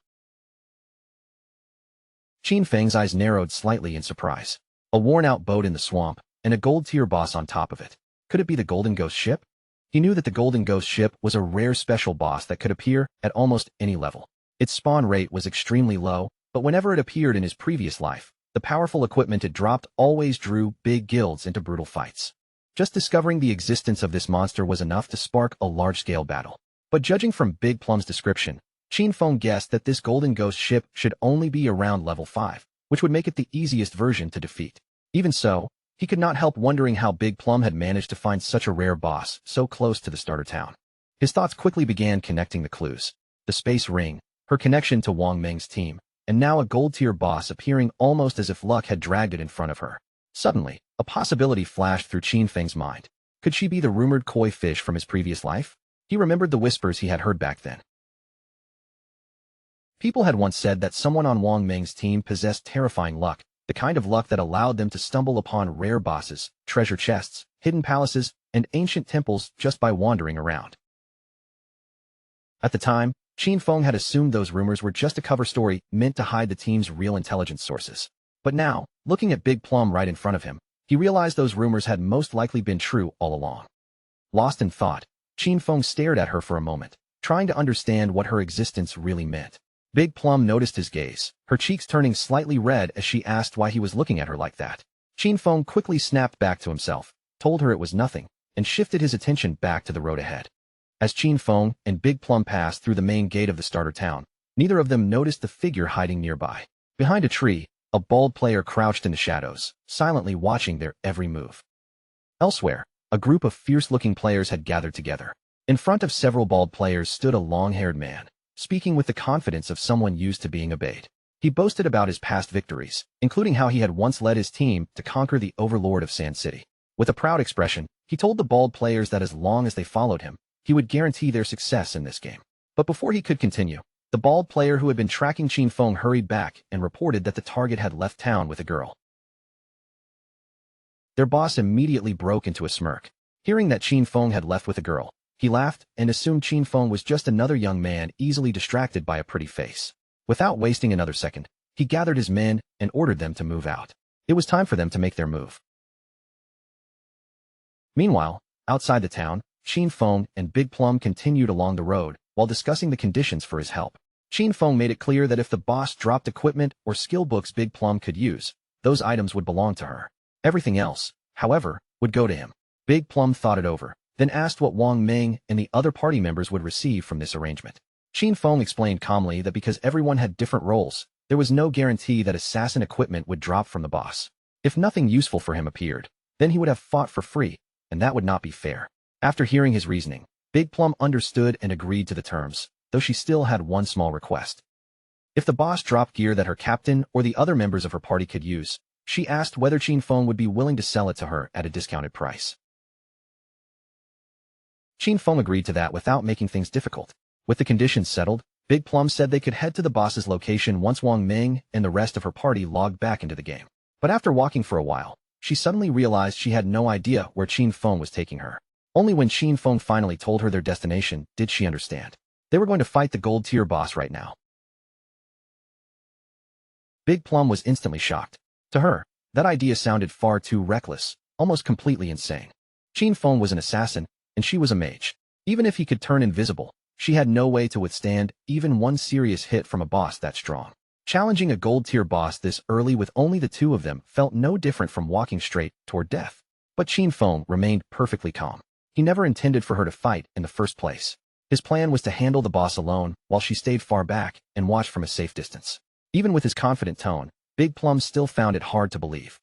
Feng's eyes narrowed slightly in surprise. A worn-out boat in the swamp, and a gold-tier boss on top of it. Could it be the Golden Ghost ship? He knew that the Golden Ghost ship was a rare special boss that could appear at almost any level. Its spawn rate was extremely low, but whenever it appeared in his previous life, the powerful equipment it dropped always drew big guilds into brutal fights. Just discovering the existence of this monster was enough to spark a large-scale battle. But judging from Big Plum's description, Feng guessed that this Golden Ghost ship should only be around level 5, which would make it the easiest version to defeat. Even so, he could not help wondering how Big Plum had managed to find such a rare boss so close to the starter town. His thoughts quickly began connecting the clues. The space ring, her connection to Wang Ming's team, and now a gold-tier boss appearing almost as if luck had dragged it in front of her. Suddenly, a possibility flashed through Feng's mind. Could she be the rumored koi fish from his previous life? He remembered the whispers he had heard back then. People had once said that someone on Wang Ming's team possessed terrifying luck, the kind of luck that allowed them to stumble upon rare bosses, treasure chests, hidden palaces, and ancient temples just by wandering around. At the time, Feng had assumed those rumors were just a cover story meant to hide the team's real intelligence sources. But now, looking at Big Plum right in front of him, he realized those rumors had most likely been true all along. Lost in thought, Feng stared at her for a moment, trying to understand what her existence really meant. Big Plum noticed his gaze, her cheeks turning slightly red as she asked why he was looking at her like that. Feng quickly snapped back to himself, told her it was nothing, and shifted his attention back to the road ahead. As Feng and Big Plum passed through the main gate of the starter town, neither of them noticed the figure hiding nearby. Behind a tree, a bald player crouched in the shadows, silently watching their every move. Elsewhere, a group of fierce-looking players had gathered together. In front of several bald players stood a long-haired man, speaking with the confidence of someone used to being obeyed. He boasted about his past victories, including how he had once led his team to conquer the overlord of Sand City. With a proud expression, he told the bald players that as long as they followed him, he would guarantee their success in this game. But before he could continue, the bald player who had been tracking Feng hurried back and reported that the target had left town with a girl. Their boss immediately broke into a smirk. Hearing that Feng had left with a girl, he laughed and assumed Feng was just another young man easily distracted by a pretty face. Without wasting another second, he gathered his men and ordered them to move out. It was time for them to make their move. Meanwhile, outside the town, Feng and Big Plum continued along the road while discussing the conditions for his help. Qin Feng made it clear that if the boss dropped equipment or skill books Big Plum could use, those items would belong to her. Everything else, however, would go to him. Big Plum thought it over, then asked what Wang Ming and the other party members would receive from this arrangement. Qin Feng explained calmly that because everyone had different roles, there was no guarantee that assassin equipment would drop from the boss. If nothing useful for him appeared, then he would have fought for free, and that would not be fair. After hearing his reasoning, Big Plum understood and agreed to the terms, though she still had one small request. If the boss dropped gear that her captain or the other members of her party could use, she asked whether Qin Feng would be willing to sell it to her at a discounted price. Qin Feng agreed to that without making things difficult. With the conditions settled, Big Plum said they could head to the boss's location once Wang Ming and the rest of her party logged back into the game. But after walking for a while, she suddenly realized she had no idea where Qin Feng was taking her. Only when Qin Feng finally told her their destination did she understand. They were going to fight the gold-tier boss right now. Big Plum was instantly shocked. To her, that idea sounded far too reckless, almost completely insane. Qin Feng was an assassin, and she was a mage. Even if he could turn invisible, she had no way to withstand even one serious hit from a boss that strong. Challenging a gold-tier boss this early with only the two of them felt no different from walking straight toward death. But Qin Feng remained perfectly calm. He never intended for her to fight in the first place. His plan was to handle the boss alone while she stayed far back and watched from a safe distance. Even with his confident tone, Big Plum still found it hard to believe.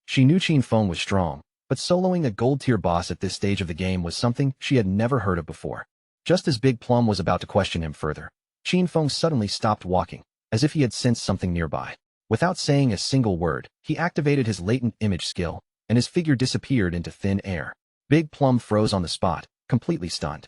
She knew Qin Feng was strong, but soloing a gold-tier boss at this stage of the game was something she had never heard of before. Just as Big Plum was about to question him further, Qin Feng suddenly stopped walking, as if he had sensed something nearby. Without saying a single word, he activated his latent image skill, and his figure disappeared into thin air. Big Plum froze on the spot, completely stunned.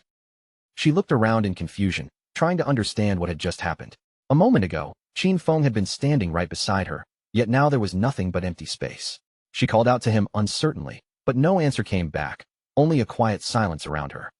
She looked around in confusion, trying to understand what had just happened. A moment ago, Qin Feng had been standing right beside her, yet now there was nothing but empty space. She called out to him uncertainly, but no answer came back, only a quiet silence around her.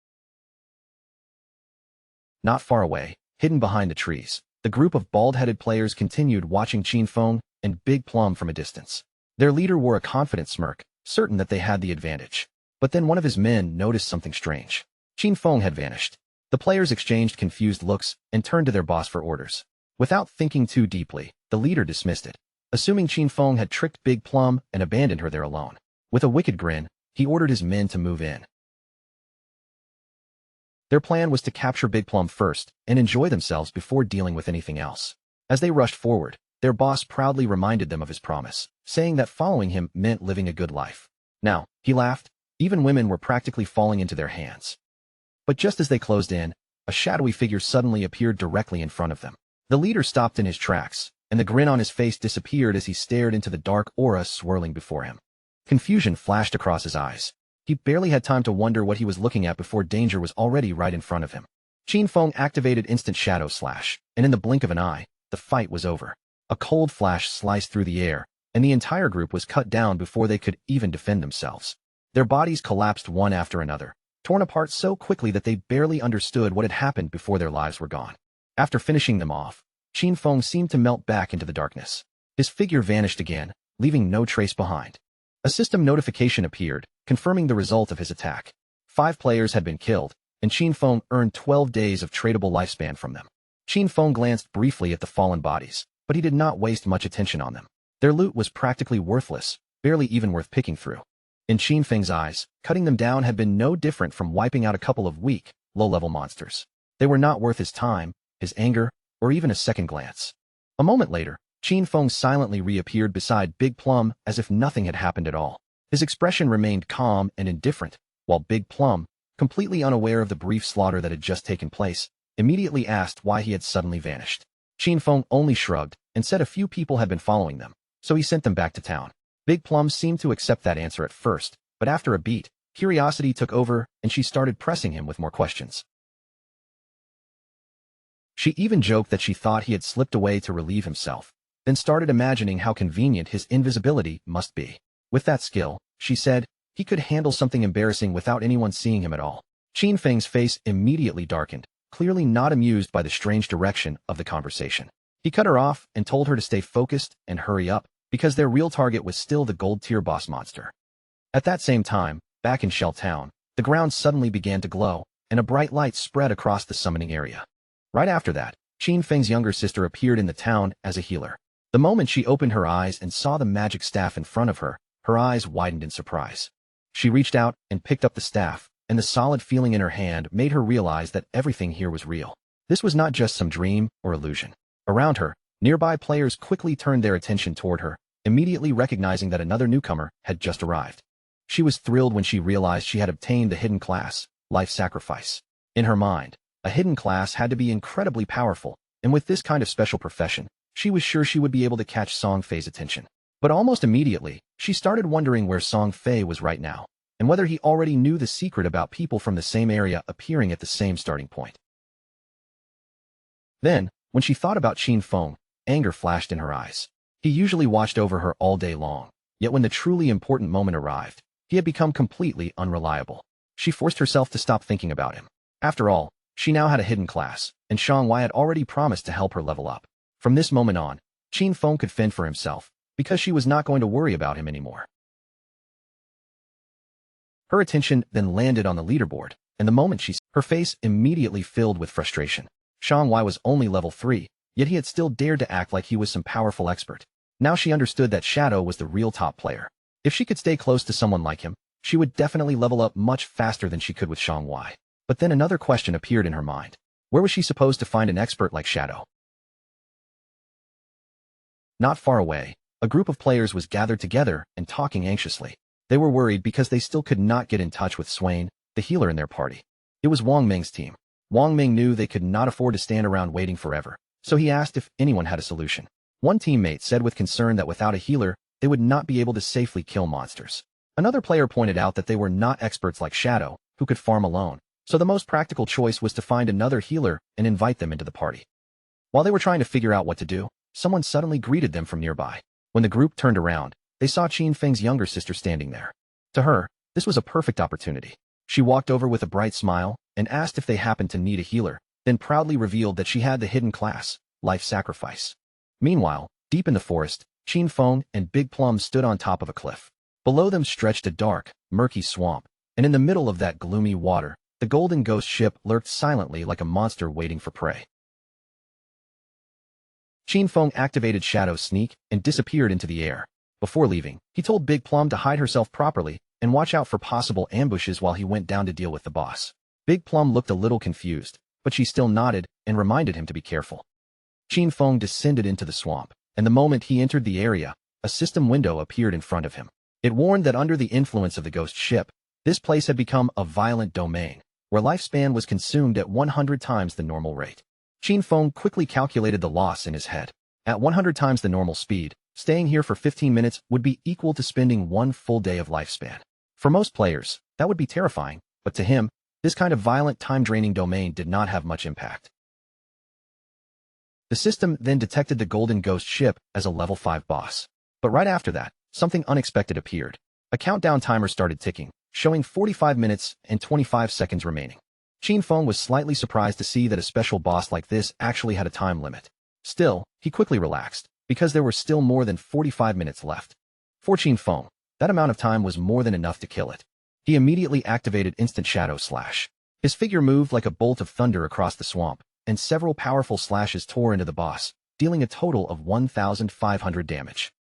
Not far away, hidden behind the trees, the group of bald-headed players continued watching Qin Feng and Big Plum from a distance. Their leader wore a confident smirk, certain that they had the advantage. But then one of his men noticed something strange. Qin Feng had vanished. The players exchanged confused looks and turned to their boss for orders. Without thinking too deeply, the leader dismissed it, assuming Qin Feng had tricked Big Plum and abandoned her there alone. With a wicked grin, he ordered his men to move in. Their plan was to capture Big Plum first and enjoy themselves before dealing with anything else. As they rushed forward, their boss proudly reminded them of his promise, saying that following him meant living a good life. Now, he laughed, even women were practically falling into their hands. But just as they closed in, a shadowy figure suddenly appeared directly in front of them. The leader stopped in his tracks, and the grin on his face disappeared as he stared into the dark aura swirling before him. Confusion flashed across his eyes. He barely had time to wonder what he was looking at before danger was already right in front of him. Qin Feng activated instant shadow slash, and in the blink of an eye, the fight was over. A cold flash sliced through the air, and the entire group was cut down before they could even defend themselves. Their bodies collapsed one after another, torn apart so quickly that they barely understood what had happened before their lives were gone. After finishing them off, Qin Feng seemed to melt back into the darkness. His figure vanished again, leaving no trace behind. A system notification appeared, confirming the result of his attack. 5 players had been killed, and Qin Feng earned 12 days of tradable lifespan from them. Qin Feng glanced briefly at the fallen bodies, but he did not waste much attention on them. Their loot was practically worthless, barely even worth picking through. In Qin Feng's eyes, cutting them down had been no different from wiping out a couple of weak, low-level monsters. They were not worth his time, his anger, or even a second glance. A moment later, Qin Feng silently reappeared beside Big Plum as if nothing had happened at all. His expression remained calm and indifferent, while Big Plum, completely unaware of the brief slaughter that had just taken place, immediately asked why he had suddenly vanished. Qin Feng only shrugged and said a few people had been following them, so he sent them back to town. Big Plum seemed to accept that answer at first, but after a beat, curiosity took over and she started pressing him with more questions. She even joked that she thought he had slipped away to relieve himself, then started imagining how convenient his invisibility must be. With that skill, she said, he could handle something embarrassing without anyone seeing him at all. Qin Feng's face immediately darkened, clearly not amused by the strange direction of the conversation. He cut her off and told her to stay focused and hurry up, because their real target was still the gold-tier boss monster. At that same time, back in Shell Town, the ground suddenly began to glow, and a bright light spread across the summoning area. Right after that, Qin Feng's younger sister appeared in the town as a healer. The moment she opened her eyes and saw the magic staff in front of her, her eyes widened in surprise. She reached out and picked up the staff, and the solid feeling in her hand made her realize that everything here was real. This was not just some dream or illusion. Around her, nearby players quickly turned their attention toward her, immediately recognizing that another newcomer had just arrived. She was thrilled when she realized she had obtained the hidden class, Life Sacrifice. In her mind, a hidden class had to be incredibly powerful, and with this kind of special profession, she was sure she would be able to catch Song Fei's attention. But almost immediately, she started wondering where Song Fei was right now, and whether he already knew the secret about people from the same area appearing at the same starting point. Then, when she thought about Qin Feng, anger flashed in her eyes. He usually watched over her all day long, yet when the truly important moment arrived, he had become completely unreliable. She forced herself to stop thinking about him. After all, she now had a hidden class, and Shang Wei had already promised to help her level up. From this moment on, Qin Feng could fend for himself, because she was not going to worry about him anymore. Her attention then landed on the leaderboard, and the moment her face immediately filled with frustration. Shang Wei was only level 3, yet he had still dared to act like he was some powerful expert. Now she understood that Shadow was the real top player. If she could stay close to someone like him, she would definitely level up much faster than she could with Shang Wei. But then another question appeared in her mind. Where was she supposed to find an expert like Shadow? Not far away, a group of players was gathered together and talking anxiously. They were worried because they still could not get in touch with Swain, the healer in their party. It was Wang Ming's team. Wang Ming knew they could not afford to stand around waiting forever, so he asked if anyone had a solution. One teammate said with concern that without a healer, they would not be able to safely kill monsters. Another player pointed out that they were not experts like Shadow, who could farm alone, so the most practical choice was to find another healer and invite them into the party. While they were trying to figure out what to do, someone suddenly greeted them from nearby. When the group turned around, they saw Qin Feng's younger sister standing there. To her, this was a perfect opportunity. She walked over with a bright smile and asked if they happened to need a healer, then proudly revealed that she had the hidden class, Life Sacrifice. Meanwhile, deep in the forest, Qin Feng and Big Plum stood on top of a cliff. Below them stretched a dark, murky swamp, and in the middle of that gloomy water, the golden ghost ship lurked silently like a monster waiting for prey. Qin Feng activated Shadow Sneak and disappeared into the air. Before leaving, he told Big Plum to hide herself properly and watch out for possible ambushes while he went down to deal with the boss. Big Plum looked a little confused, but she still nodded and reminded him to be careful. Qin Feng descended into the swamp, and the moment he entered the area, a system window appeared in front of him. It warned that under the influence of the ghost ship, this place had become a violent domain, where lifespan was consumed at 100 times the normal rate. Qin Feng quickly calculated the loss in his head. At 100 times the normal speed, staying here for 15 minutes would be equal to spending one full day of lifespan. For most players, that would be terrifying, but to him, this kind of violent time-draining domain did not have much impact. The system then detected the Golden Ghost ship as a level 5 boss. But right after that, something unexpected appeared. A countdown timer started ticking, showing 45 minutes and 25 seconds remaining. Qin Feng was slightly surprised to see that a special boss like this actually had a time limit. Still, he quickly relaxed, because there were still more than 45 minutes left. For Qin Feng, that amount of time was more than enough to kill it. He immediately activated Instant Shadow Slash. His figure moved like a bolt of thunder across the swamp, and several powerful slashes tore into the boss, dealing a total of 1,500 damage.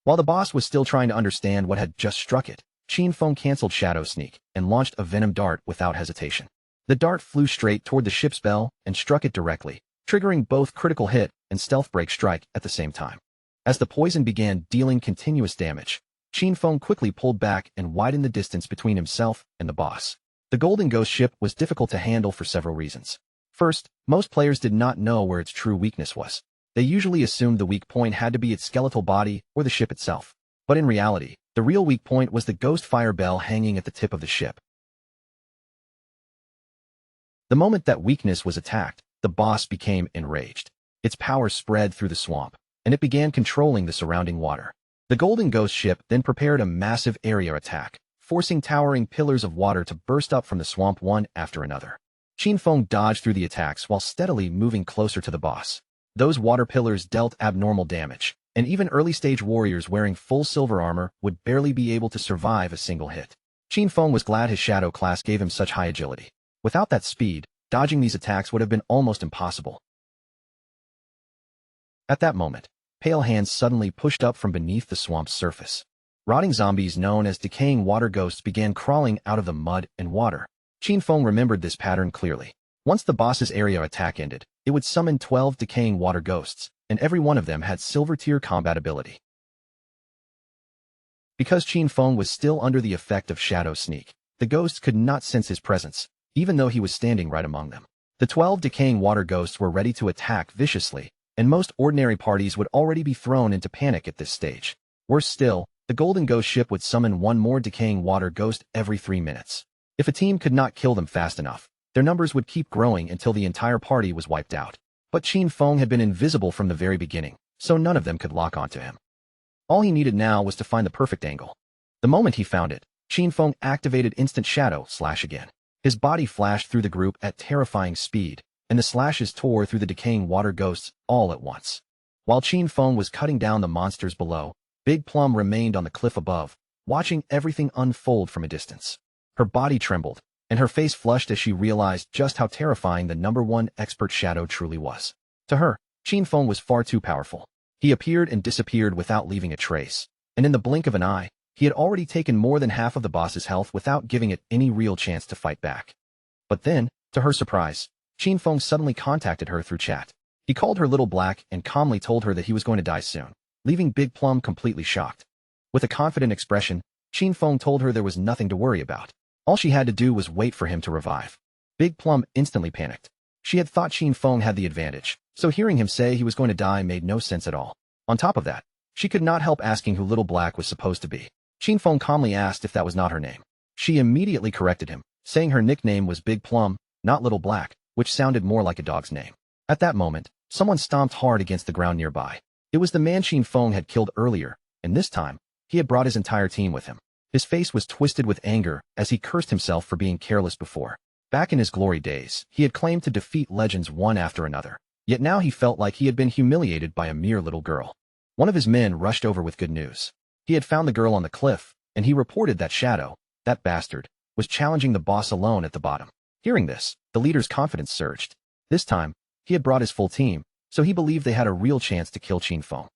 While the boss was still trying to understand what had just struck it, Qin Feng canceled Shadow Sneak and launched a Venom Dart without hesitation. The dart flew straight toward the ship's bell and struck it directly, triggering both critical hit and stealth break strike at the same time. As the poison began dealing continuous damage, Qin Feng quickly pulled back and widened the distance between himself and the boss. The Golden Ghost ship was difficult to handle for several reasons. First, most players did not know where its true weakness was. They usually assumed the weak point had to be its skeletal body or the ship itself. But in reality, the real weak point was the ghost fire bell hanging at the tip of the ship. The moment that weakness was attacked, the boss became enraged. Its power spread through the swamp, and it began controlling the surrounding water. The Golden Ghost ship then prepared a massive area attack, forcing towering pillars of water to burst up from the swamp one after another. Qin Feng dodged through the attacks while steadily moving closer to the boss. Those water pillars dealt abnormal damage, and even early-stage warriors wearing full silver armor would barely be able to survive a single hit. Qin Feng was glad his shadow class gave him such high agility. Without that speed, dodging these attacks would have been almost impossible. At that moment, pale hands suddenly pushed up from beneath the swamp's surface. Rotting zombies known as decaying water ghosts began crawling out of the mud and water. Qin Feng remembered this pattern clearly. Once the boss's area attack ended, it would summon 12 decaying water ghosts, and every one of them had silver tier combat ability. Because Qin Feng was still under the effect of Shadow Sneak, the ghosts could not sense his presence, even though he was standing right among them. The 12 decaying water ghosts were ready to attack viciously, and most ordinary parties would already be thrown into panic at this stage. Worse still, the Golden Ghost ship would summon one more decaying water ghost every 3 minutes. If a team could not kill them fast enough, their numbers would keep growing until the entire party was wiped out. But Qin Feng had been invisible from the very beginning, so none of them could lock onto him. All he needed now was to find the perfect angle. The moment he found it, Qin Feng activated Instant Shadow Slash again. His body flashed through the group at terrifying speed, and the slashes tore through the decaying water ghosts all at once. While Qin Feng was cutting down the monsters below, Big Plum remained on the cliff above, watching everything unfold from a distance. Her body trembled, and her face flushed as she realized just how terrifying the #1 expert Shadow truly was. To her, Qin Feng was far too powerful. He appeared and disappeared without leaving a trace, and in the blink of an eye, he had already taken more than half of the boss's health without giving it any real chance to fight back. But then, to her surprise, Qin Feng suddenly contacted her through chat. He called her Little Black and calmly told her that he was going to die soon, leaving Big Plum completely shocked. With a confident expression, Qin Feng told her there was nothing to worry about. All she had to do was wait for him to revive. Big Plum instantly panicked. She had thought Qin Feng had the advantage, so hearing him say he was going to die made no sense at all. On top of that, she could not help asking who Little Black was supposed to be. Qin Feng calmly asked if that was not her name. She immediately corrected him, saying her nickname was Big Plum, not Little Black, which sounded more like a dog's name. At that moment, someone stomped hard against the ground nearby. It was the man Qin Feng had killed earlier, and this time, he had brought his entire team with him. His face was twisted with anger as he cursed himself for being careless before. Back in his glory days, he had claimed to defeat legends one after another, yet now he felt like he had been humiliated by a mere little girl. One of his men rushed over with good news. He had found the girl on the cliff, and he reported that Shadow, that bastard, was challenging the boss alone at the bottom. Hearing this, the leader's confidence surged. This time, he had brought his full team, so he believed they had a real chance to kill Qin Feng.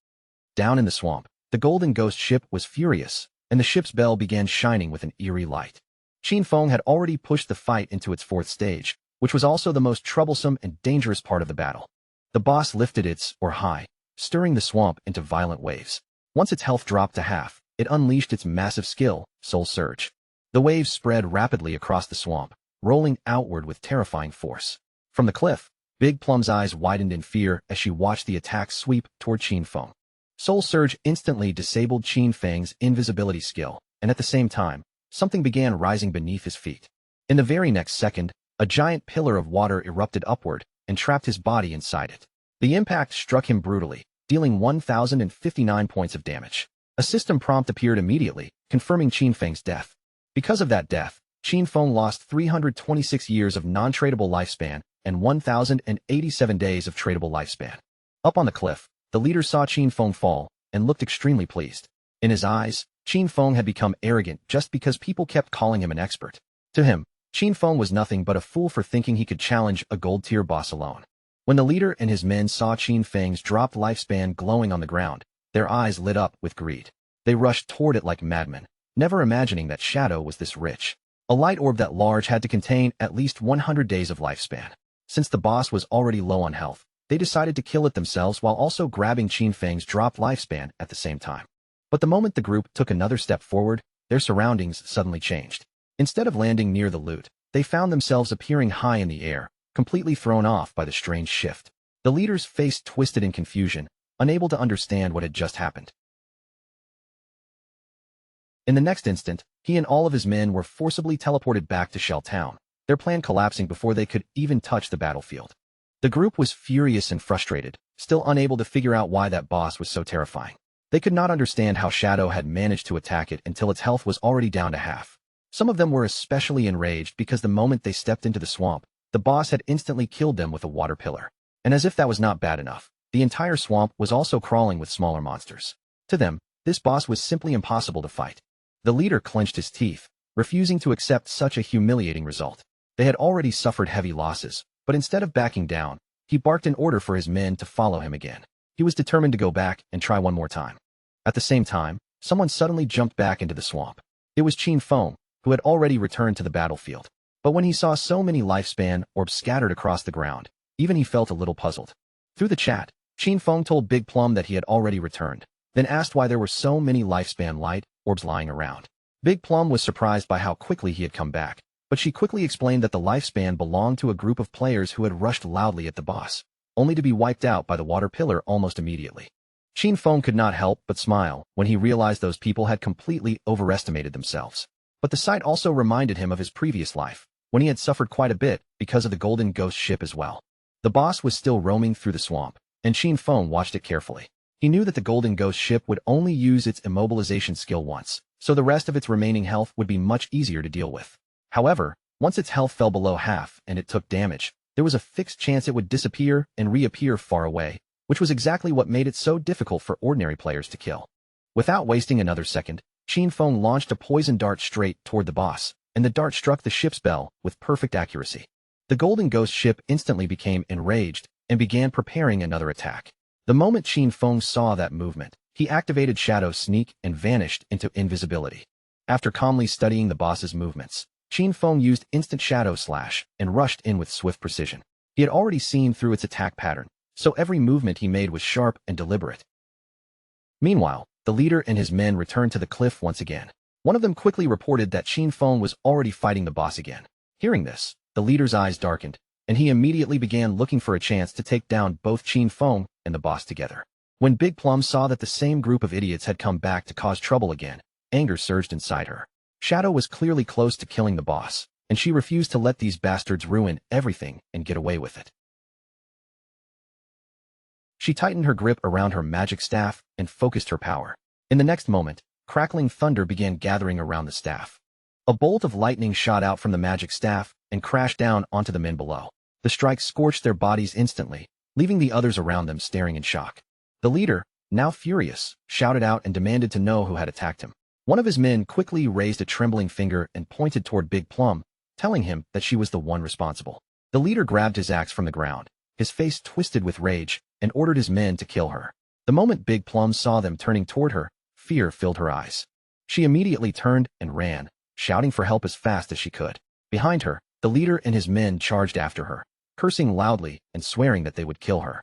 Down in the swamp, the Golden Ghost ship was furious, and the ship's bell began shining with an eerie light. Qin Feng had already pushed the fight into its 4th stage, which was also the most troublesome and dangerous part of the battle. The boss lifted its, or high, stirring the swamp into violent waves. Once its health dropped to half, it unleashed its massive skill, Soul Surge. The waves spread rapidly across the swamp, rolling outward with terrifying force. From the cliff, Big Plum's eyes widened in fear as she watched the attack sweep toward Qin Feng. Soul Surge instantly disabled Qin Feng's invisibility skill, and at the same time, something began rising beneath his feet. In the very next second, a giant pillar of water erupted upward and trapped his body inside it. The impact struck him brutally, dealing 1,059 points of damage. A system prompt appeared immediately, confirming Qin Feng's death. Because of that death, Qin Feng lost 326 years of non-tradable lifespan and 1,087 days of tradable lifespan. Up on the cliff, the leader saw Qin Feng fall and looked extremely pleased. In his eyes, Qin Feng had become arrogant just because people kept calling him an expert. To him, Qin Feng was nothing but a fool for thinking he could challenge a gold-tier boss alone. When the leader and his men saw Qin Feng's dropped lifespan glowing on the ground, their eyes lit up with greed. They rushed toward it like madmen, never imagining that Shadow was this rich. A light orb that large had to contain at least 100 days of lifespan. Since the boss was already low on health, they decided to kill it themselves while also grabbing Qin Feng's dropped lifespan at the same time. But the moment the group took another step forward, their surroundings suddenly changed. Instead of landing near the loot, they found themselves appearing high in the air, completely thrown off by the strange shift. The leader's face twisted in confusion, unable to understand what had just happened. In the next instant, he and all of his men were forcibly teleported back to Shell Town, their plan collapsing before they could even touch the battlefield. The group was furious and frustrated, still unable to figure out why that boss was so terrifying. They could not understand how Shadow had managed to attack it until its health was already down to half. Some of them were especially enraged because the moment they stepped into the swamp, the boss had instantly killed them with a water pillar. And as if that was not bad enough, the entire swamp was also crawling with smaller monsters. To them, this boss was simply impossible to fight. The leader clenched his teeth, refusing to accept such a humiliating result. They had already suffered heavy losses, but instead of backing down, he barked an order for his men to follow him again. He was determined to go back and try one more time. At the same time, someone suddenly jumped back into the swamp. It was Qin Feng, who had already returned to the battlefield. But when he saw so many lifespan orbs scattered across the ground, even he felt a little puzzled. Through the chat, Qin Feng told Big Plum that he had already returned, then asked why there were so many lifespan light orbs lying around. Big Plum was surprised by how quickly he had come back, but she quickly explained that the lifespan belonged to a group of players who had rushed loudly at the boss, only to be wiped out by the water pillar almost immediately. Qin Feng could not help but smile when he realized those people had completely overestimated themselves. But the sight also reminded him of his previous life, when he had suffered quite a bit because of the Golden Ghost ship as well. The boss was still roaming through the swamp, and Qin Feng watched it carefully. He knew that the Golden Ghost ship would only use its immobilization skill once, so the rest of its remaining health would be much easier to deal with. However, once its health fell below half and it took damage, there was a fixed chance it would disappear and reappear far away, which was exactly what made it so difficult for ordinary players to kill. Without wasting another second, Qin Feng launched a poison dart straight toward the boss, and the dart struck the ship's bell with perfect accuracy. The Golden Ghost ship instantly became enraged and began preparing another attack. The moment Qin Feng saw that movement, he activated Shadow Sneak and vanished into invisibility. After calmly studying the boss's movements, Qin Feng used Instant Shadow Slash and rushed in with swift precision. He had already seen through its attack pattern, so every movement he made was sharp and deliberate. Meanwhile, the leader and his men returned to the cliff once again. One of them quickly reported that Qin Feng was already fighting the boss again. Hearing this, the leader's eyes darkened, and he immediately began looking for a chance to take down both Qin Feng and the boss together. When Big Plum saw that the same group of idiots had come back to cause trouble again, anger surged inside her. Shadow was clearly close to killing the boss, and she refused to let these bastards ruin everything and get away with it. She tightened her grip around her magic staff and focused her power. In the next moment, crackling thunder began gathering around the staff. A bolt of lightning shot out from the magic staff and crashed down onto the men below. The strike scorched their bodies instantly, leaving the others around them staring in shock. The leader, now furious, shouted out and demanded to know who had attacked him. One of his men quickly raised a trembling finger and pointed toward Big Plum, telling him that she was the one responsible. The leader grabbed his axe from the ground, his face twisted with rage, and ordered his men to kill her. The moment Big Plum saw them turning toward her, fear filled her eyes. She immediately turned and ran, shouting for help as fast as she could. Behind her, the leader and his men charged after her, cursing loudly and swearing that they would kill her.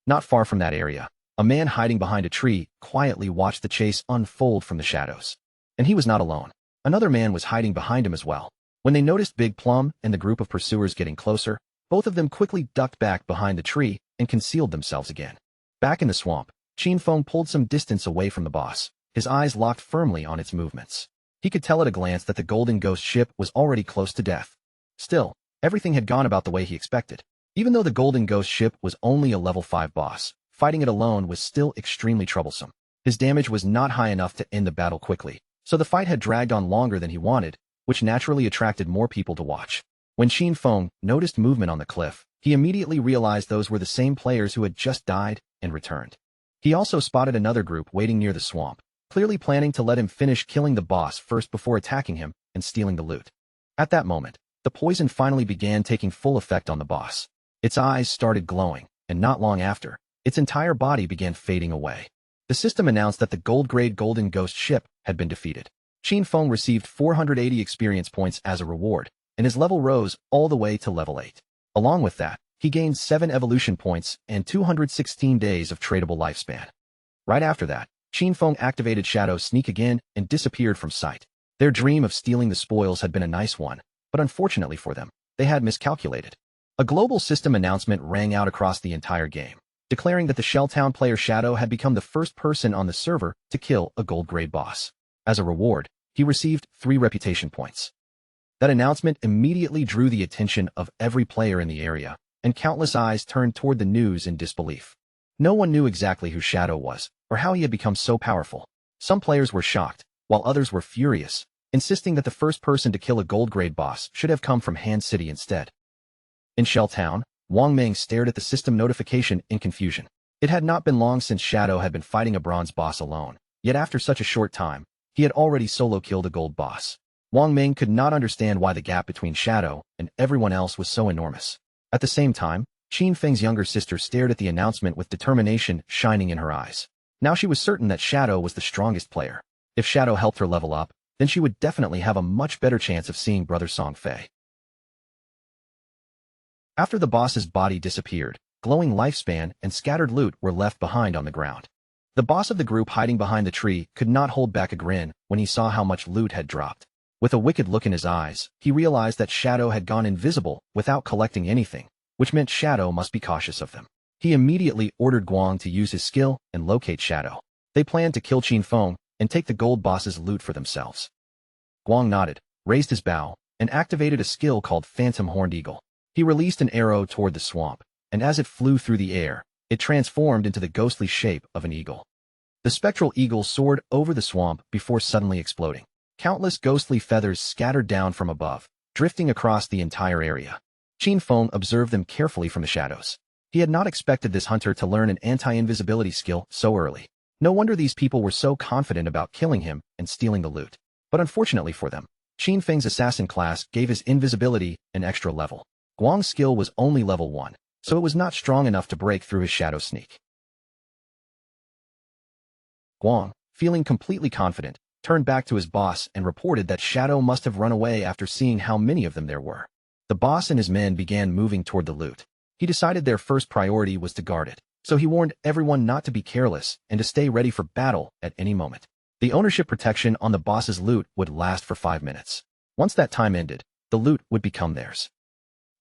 Not far from that area, a man hiding behind a tree quietly watched the chase unfold from the shadows. And he was not alone. Another man was hiding behind him as well. When they noticed Big Plum and the group of pursuers getting closer, both of them quickly ducked back behind the tree and concealed themselves again. Back in the swamp, Qin Feng pulled some distance away from the boss, his eyes locked firmly on its movements. He could tell at a glance that the Golden Ghost ship was already close to death. Still, everything had gone about the way he expected. Even though the Golden Ghost ship was only a level 5 boss, fighting it alone was still extremely troublesome. His damage was not high enough to end the battle quickly, so the fight had dragged on longer than he wanted, which naturally attracted more people to watch. When Qin Feng noticed movement on the cliff, he immediately realized those were the same players who had just died and returned. He also spotted another group waiting near the swamp, clearly planning to let him finish killing the boss first before attacking him and stealing the loot. At that moment, the poison finally began taking full effect on the boss. Its eyes started glowing, and not long after, its entire body began fading away. The system announced that the gold-grade Golden Ghost ship had been defeated. Qin Feng received 480 experience points as a reward, and his level rose all the way to level 8. Along with that, he gained 7 evolution points and 216 days of tradable lifespan. Right after that, Qin Feng activated Shadow Sneak again and disappeared from sight. Their dream of stealing the spoils had been a nice one, but unfortunately for them, they had miscalculated. A global system announcement rang out across the entire game, declaring that the Shelltown player Shadow had become the first person on the server to kill a gold-grade boss. As a reward, he received 3 reputation points. That announcement immediately drew the attention of every player in the area, and countless eyes turned toward the news in disbelief. No one knew exactly who Shadow was, or how he had become so powerful. Some players were shocked, while others were furious, insisting that the first person to kill a gold-grade boss should have come from Han City instead. In Shelltown, Wang Meng stared at the system notification in confusion. It had not been long since Shadow had been fighting a bronze boss alone, yet after such a short time, he had already solo killed a gold boss. Wang Ming could not understand why the gap between Shadow and everyone else was so enormous. At the same time, Qin Feng's younger sister stared at the announcement with determination shining in her eyes. Now she was certain that Shadow was the strongest player. If Shadow helped her level up, then she would definitely have a much better chance of seeing Brother Song Fei. After the boss's body disappeared, glowing lifespan and scattered loot were left behind on the ground. The boss of the group hiding behind the tree could not hold back a grin when he saw how much loot had dropped. With a wicked look in his eyes, he realized that Shadow had gone invisible without collecting anything, which meant Shadow must be cautious of them. He immediately ordered Guang to use his skill and locate Shadow. They planned to kill Qin Feng and take the gold boss's loot for themselves. Guang nodded, raised his bow, and activated a skill called Phantom Horned Eagle. He released an arrow toward the swamp, and as it flew through the air, it transformed into the ghostly shape of an eagle. The spectral eagle soared over the swamp before suddenly exploding. Countless ghostly feathers scattered down from above, drifting across the entire area. Qin Feng observed them carefully from the shadows. He had not expected this hunter to learn an anti-invisibility skill so early. No wonder these people were so confident about killing him and stealing the loot. But unfortunately for them, Qin Feng's assassin class gave his invisibility an extra level. Guang's skill was only level 1, so it was not strong enough to break through his shadow sneak. Guang, feeling completely confident, turned back to his boss and reported that Shadow must have run away after seeing how many of them there were. The boss and his men began moving toward the loot. He decided their first priority was to guard it, so he warned everyone not to be careless and to stay ready for battle at any moment. The ownership protection on the boss's loot would last for 5 minutes. Once that time ended, the loot would become theirs.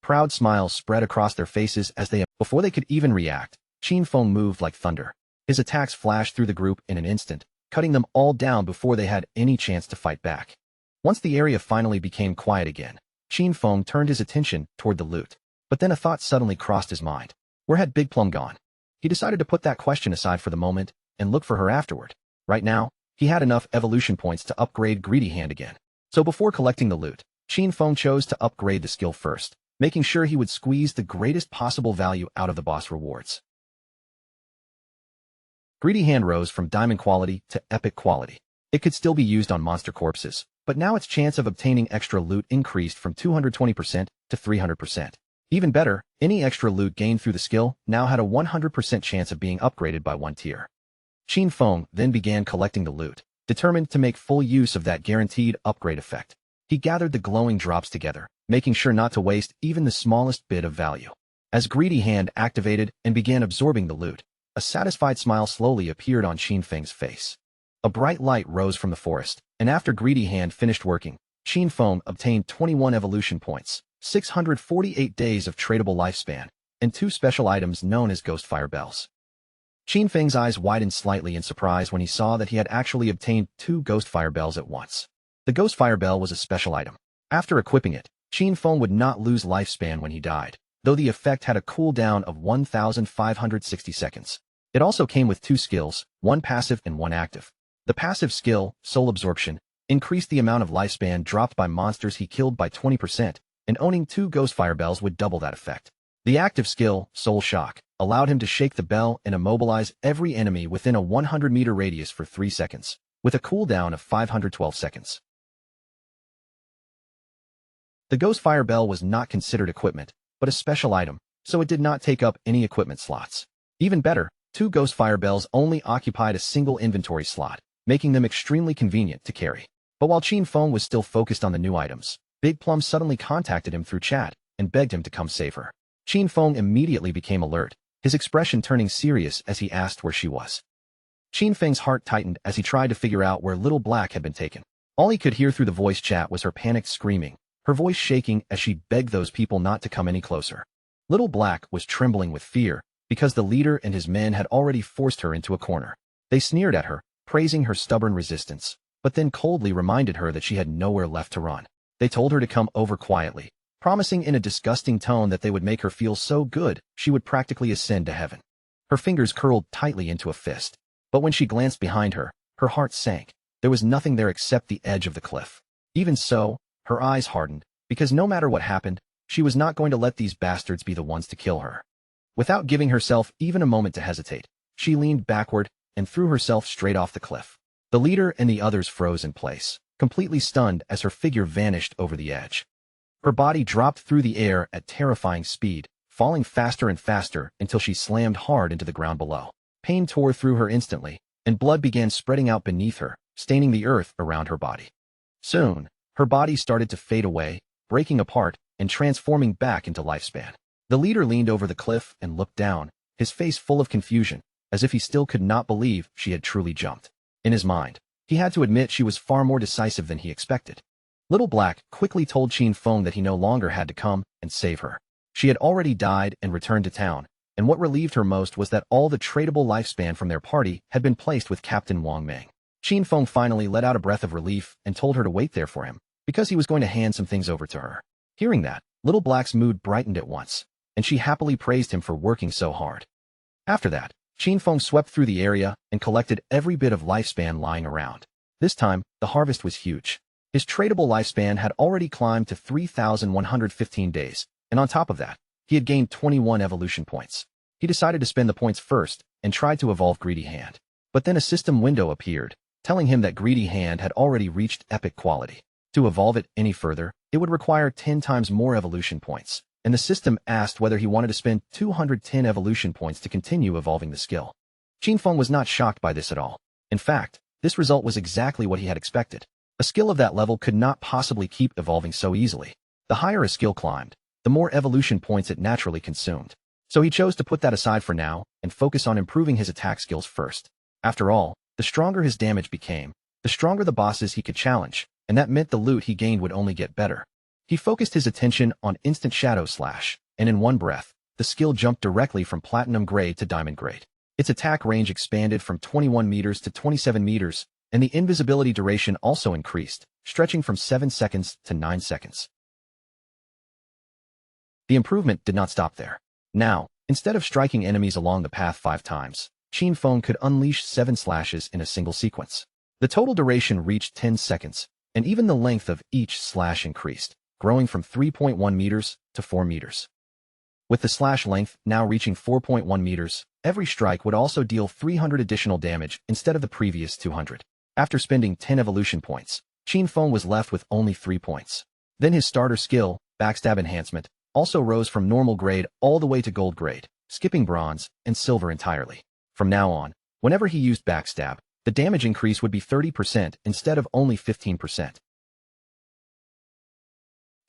Proud smiles spread across their faces before they could even react, Qin Feng moved like thunder. His attacks flashed through the group in an instant, cutting them all down before they had any chance to fight back. Once the area finally became quiet again, Qin Feng turned his attention toward the loot. But then a thought suddenly crossed his mind. Where had Big Plum gone? He decided to put that question aside for the moment and look for her afterward. Right now, he had enough evolution points to upgrade Greedy Hand again. So before collecting the loot, Qin Feng chose to upgrade the skill first, making sure he would squeeze the greatest possible value out of the boss rewards. Greedy Hand rose from diamond quality to epic quality. It could still be used on monster corpses, but now its chance of obtaining extra loot increased from 220% to 300%. Even better, any extra loot gained through the skill now had a 100% chance of being upgraded by 1 tier. Qin Feng then began collecting the loot, determined to make full use of that guaranteed upgrade effect. He gathered the glowing drops together, making sure not to waste even the smallest bit of value. As Greedy Hand activated and began absorbing the loot, a satisfied smile slowly appeared on Qin Feng's face. A bright light rose from the forest, and after Greedy Hand finished working, Qin Feng obtained 21 evolution points, 648 days of tradable lifespan, and 2 special items known as Ghost Fire Bells. Qin Feng's eyes widened slightly in surprise when he saw that he had actually obtained 2 Ghost Fire Bells at once. The Ghost Fire Bell was a special item. After equipping it, Qin Feng would not lose lifespan when he died, though the effect had a cooldown of 1,560 seconds. It also came with 2 skills, 1 passive and 1 active. The passive skill, Soul Absorption, increased the amount of lifespan dropped by monsters he killed by 20%, and owning 2 Ghost Fire Bells would double that effect. The active skill, Soul Shock, allowed him to shake the bell and immobilize every enemy within a 100-meter radius for 3 seconds, with a cooldown of 512 seconds. The Ghost Fire Bell was not considered equipment, but a special item, so it did not take up any equipment slots. Even better, 2 Ghost Fire Bells only occupied a single inventory slot, making them extremely convenient to carry. But while Qin Feng was still focused on the new items, Big Plum suddenly contacted him through chat and begged him to come save her. Qin Feng immediately became alert, his expression turning serious as he asked where she was. Qin Feng's heart tightened as he tried to figure out where Little Black had been taken. All he could hear through the voice chat was her panicked screaming, her voice shaking as she begged those people not to come any closer. Little Black was trembling with fear because the leader and his men had already forced her into a corner. They sneered at her, praising her stubborn resistance, but then coldly reminded her that she had nowhere left to run. They told her to come over quietly, promising in a disgusting tone that they would make her feel so good she would practically ascend to heaven. Her fingers curled tightly into a fist, but when she glanced behind her, her heart sank. There was nothing there except the edge of the cliff. Even so, her eyes hardened, because no matter what happened, she was not going to let these bastards be the ones to kill her. Without giving herself even a moment to hesitate, she leaned backward and threw herself straight off the cliff. The leader and the others froze in place. completely stunned as her figure vanished over the edge. Her body dropped through the air at terrifying speed, falling faster and faster until she slammed hard into the ground below. Pain tore through her instantly, and blood began spreading out beneath her, staining the earth around her body. Soon, her body started to fade away, breaking apart and transforming back into lifespan. The leader leaned over the cliff and looked down, his face full of confusion, as if he still could not believe she had truly jumped. In his mind, he had to admit she was far more decisive than he expected. Little Black quickly told Qin Feng that he no longer had to come and save her. She had already died and returned to town, and what relieved her most was that all the tradable lifespan from their party had been placed with Captain Wang Meng. Qin Feng finally let out a breath of relief and told her to wait there for him, because he was going to hand some things over to her. Hearing that, Little Black's mood brightened at once, and she happily praised him for working so hard. After that, Qin Feng swept through the area and collected every bit of lifespan lying around. This time, the harvest was huge. His tradable lifespan had already climbed to 3,115 days, and on top of that, he had gained 21 evolution points. He decided to spend the points first and tried to evolve Greedy Hand. But then a system window appeared, telling him that Greedy Hand had already reached epic quality. To evolve it any further, it would require 10 times more evolution points, and the system asked whether he wanted to spend 210 evolution points to continue evolving the skill. Qin Feng was not shocked by this at all. In fact, this result was exactly what he had expected. A skill of that level could not possibly keep evolving so easily. The higher a skill climbed, the more evolution points it naturally consumed. So he chose to put that aside for now and focus on improving his attack skills first. After all, the stronger his damage became, the stronger the bosses he could challenge, and that meant the loot he gained would only get better. He focused his attention on Instant Shadow Slash, and in one breath, the skill jumped directly from Platinum Grade to Diamond Grade. Its attack range expanded from 21 meters to 27 meters, and the invisibility duration also increased, stretching from 7 seconds to 9 seconds. The improvement did not stop there. Now, instead of striking enemies along the path 5 times, Qin Feng could unleash 7 slashes in a single sequence. The total duration reached 10 seconds, and even the length of each slash increased, growing from 3.1 meters to 4 meters. With the slash length now reaching 4.1 meters, every strike would also deal 300 additional damage instead of the previous 200. After spending 10 evolution points, Qin Feng was left with only 3 points. Then his starter skill, Backstab Enhancement, also rose from normal grade all the way to gold grade, skipping bronze and silver entirely. From now on, whenever he used Backstab, the damage increase would be 30% instead of only 15%.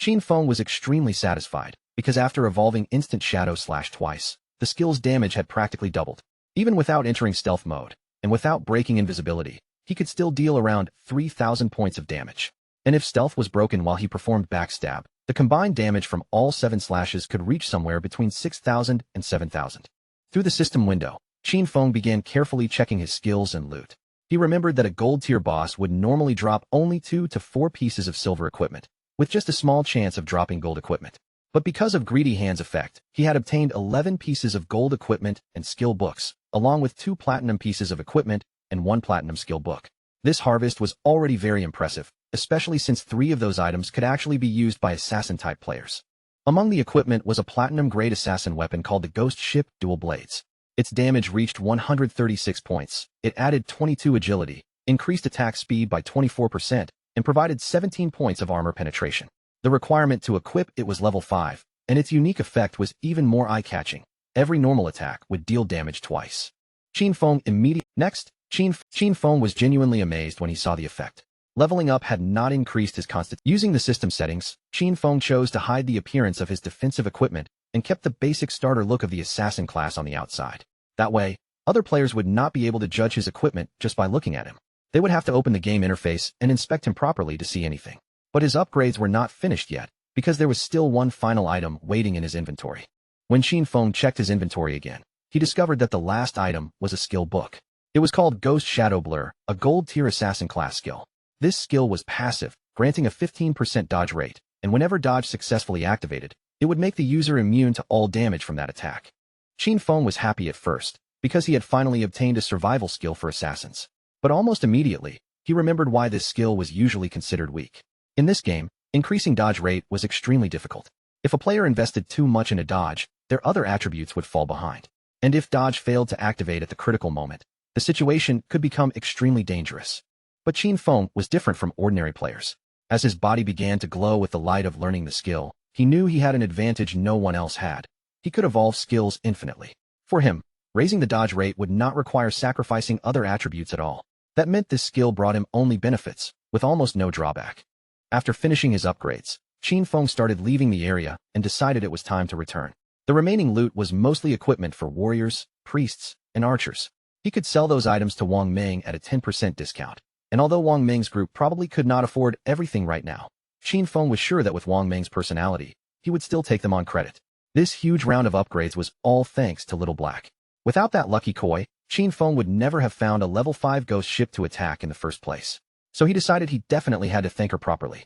Qin Feng was extremely satisfied, because after evolving Instant Shadow Slash twice, the skill's damage had practically doubled. Even without entering stealth mode, and without breaking invisibility, he could still deal around 3,000 points of damage. And if stealth was broken while he performed Backstab, the combined damage from all 7 slashes could reach somewhere between 6,000 and 7,000. Through the system window, Qin Feng began carefully checking his skills and loot. He remembered that a gold-tier boss would normally drop only 2 to 4 pieces of silver equipment, with just a small chance of dropping gold equipment. But because of Greedy Hand's effect, he had obtained 11 pieces of gold equipment and skill books, along with 2 platinum pieces of equipment and 1 platinum skill book. This harvest was already very impressive, especially since 3 of those items could actually be used by assassin-type players. Among the equipment was a platinum-grade assassin weapon called the Ghost Ship Dual Blades. Its damage reached 136 points, it added 22 agility, increased attack speed by 24%, and provided 17 points of armor penetration. The requirement to equip it was level 5, and its unique effect was even more eye-catching. Every normal attack would deal damage twice. Qin Feng immediately. Next, Qin Feng was genuinely amazed when he saw the effect. Leveling up had not increased his constitution. Using the system settings, Qin Feng chose to hide the appearance of his defensive equipment and kept the basic starter look of the assassin class on the outside. That way, other players would not be able to judge his equipment just by looking at him. They would have to open the game interface and inspect him properly to see anything. But his upgrades were not finished yet, because there was still one final item waiting in his inventory. When Qin Feng checked his inventory again, he discovered that the last item was a skill book. It was called Ghost Shadow Blur, a gold-tier assassin class skill. This skill was passive, granting a 15% dodge rate, and whenever dodge successfully activated, it would make the user immune to all damage from that attack. Qin Feng was happy at first, because he had finally obtained a survival skill for assassins. But almost immediately, he remembered why this skill was usually considered weak. In this game, increasing dodge rate was extremely difficult. If a player invested too much in a dodge, their other attributes would fall behind. And if dodge failed to activate at the critical moment, the situation could become extremely dangerous. But Qin Feng was different from ordinary players. As his body began to glow with the light of learning the skill, he knew he had an advantage no one else had. He could evolve skills infinitely. For him, raising the dodge rate would not require sacrificing other attributes at all. That meant this skill brought him only benefits, with almost no drawback. After finishing his upgrades, Qin Feng started leaving the area and decided it was time to return. The remaining loot was mostly equipment for warriors, priests, and archers. He could sell those items to Wang Ming at a 10% discount. And although Wang Ming's group probably could not afford everything right now, Qin Feng was sure that with Wang Ming's personality, he would still take them on credit. This huge round of upgrades was all thanks to Little Black. Without that lucky koi, Qin Feng would never have found a level 5 ghost ship to attack in the first place. So he decided he definitely had to thank her properly.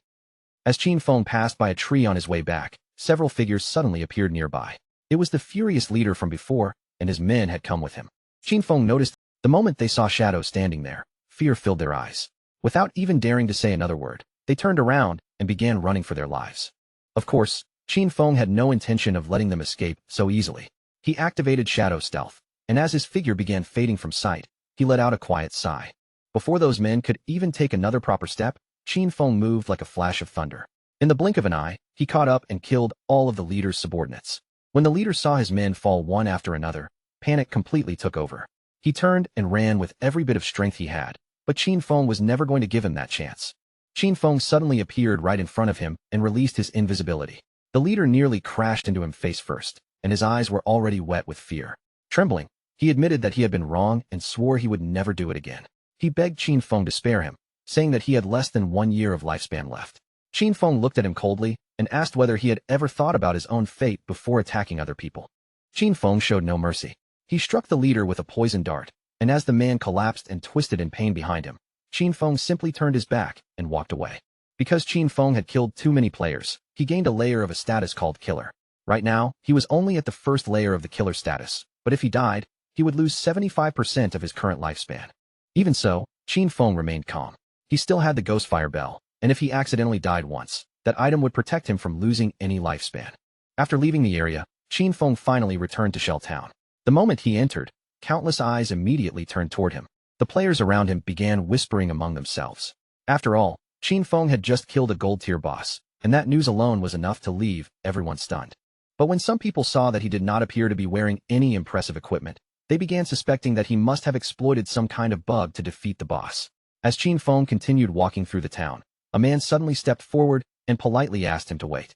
As Qin Feng passed by a tree on his way back, several figures suddenly appeared nearby. It was the furious leader from before, and his men had come with him. Qin Feng noticed the moment they saw Shadow standing there, fear filled their eyes. Without even daring to say another word, they turned around and began running for their lives. Of course, Qin Feng had no intention of letting them escape so easily. He activated Shadow Stealth, and as his figure began fading from sight, he let out a quiet sigh. Before those men could even take another proper step, Qin Feng moved like a flash of thunder. In the blink of an eye, he caught up and killed all of the leader's subordinates. When the leader saw his men fall one after another, panic completely took over. He turned and ran with every bit of strength he had, but Qin Feng was never going to give him that chance. Qin Feng suddenly appeared right in front of him and released his invisibility. The leader nearly crashed into him face first, and his eyes were already wet with fear. Trembling, he admitted that he had been wrong and swore he would never do it again. He begged Qin Feng to spare him, saying that he had less than 1 year of lifespan left. Qin Feng looked at him coldly and asked whether he had ever thought about his own fate before attacking other people. Qin Feng showed no mercy. He struck the leader with a poison dart, and as the man collapsed and twisted in pain behind him, Qin Feng simply turned his back and walked away. Because Qin Feng had killed too many players, he gained a layer of a status called Killer. Right now, he was only at the first layer of the Killer status, but if he died, he would lose 75% of his current lifespan. Even so, Qin Feng remained calm. He still had the Ghostfire Bell, and if he accidentally died once, that item would protect him from losing any lifespan. After leaving the area, Qin Feng finally returned to Shell Town. The moment he entered, countless eyes immediately turned toward him. The players around him began whispering among themselves. After all, Qin Feng had just killed a gold-tier boss, and that news alone was enough to leave everyone stunned. But when some people saw that he did not appear to be wearing any impressive equipment, they began suspecting that he must have exploited some kind of bug to defeat the boss. As Qin Feng continued walking through the town, a man suddenly stepped forward and politely asked him to wait.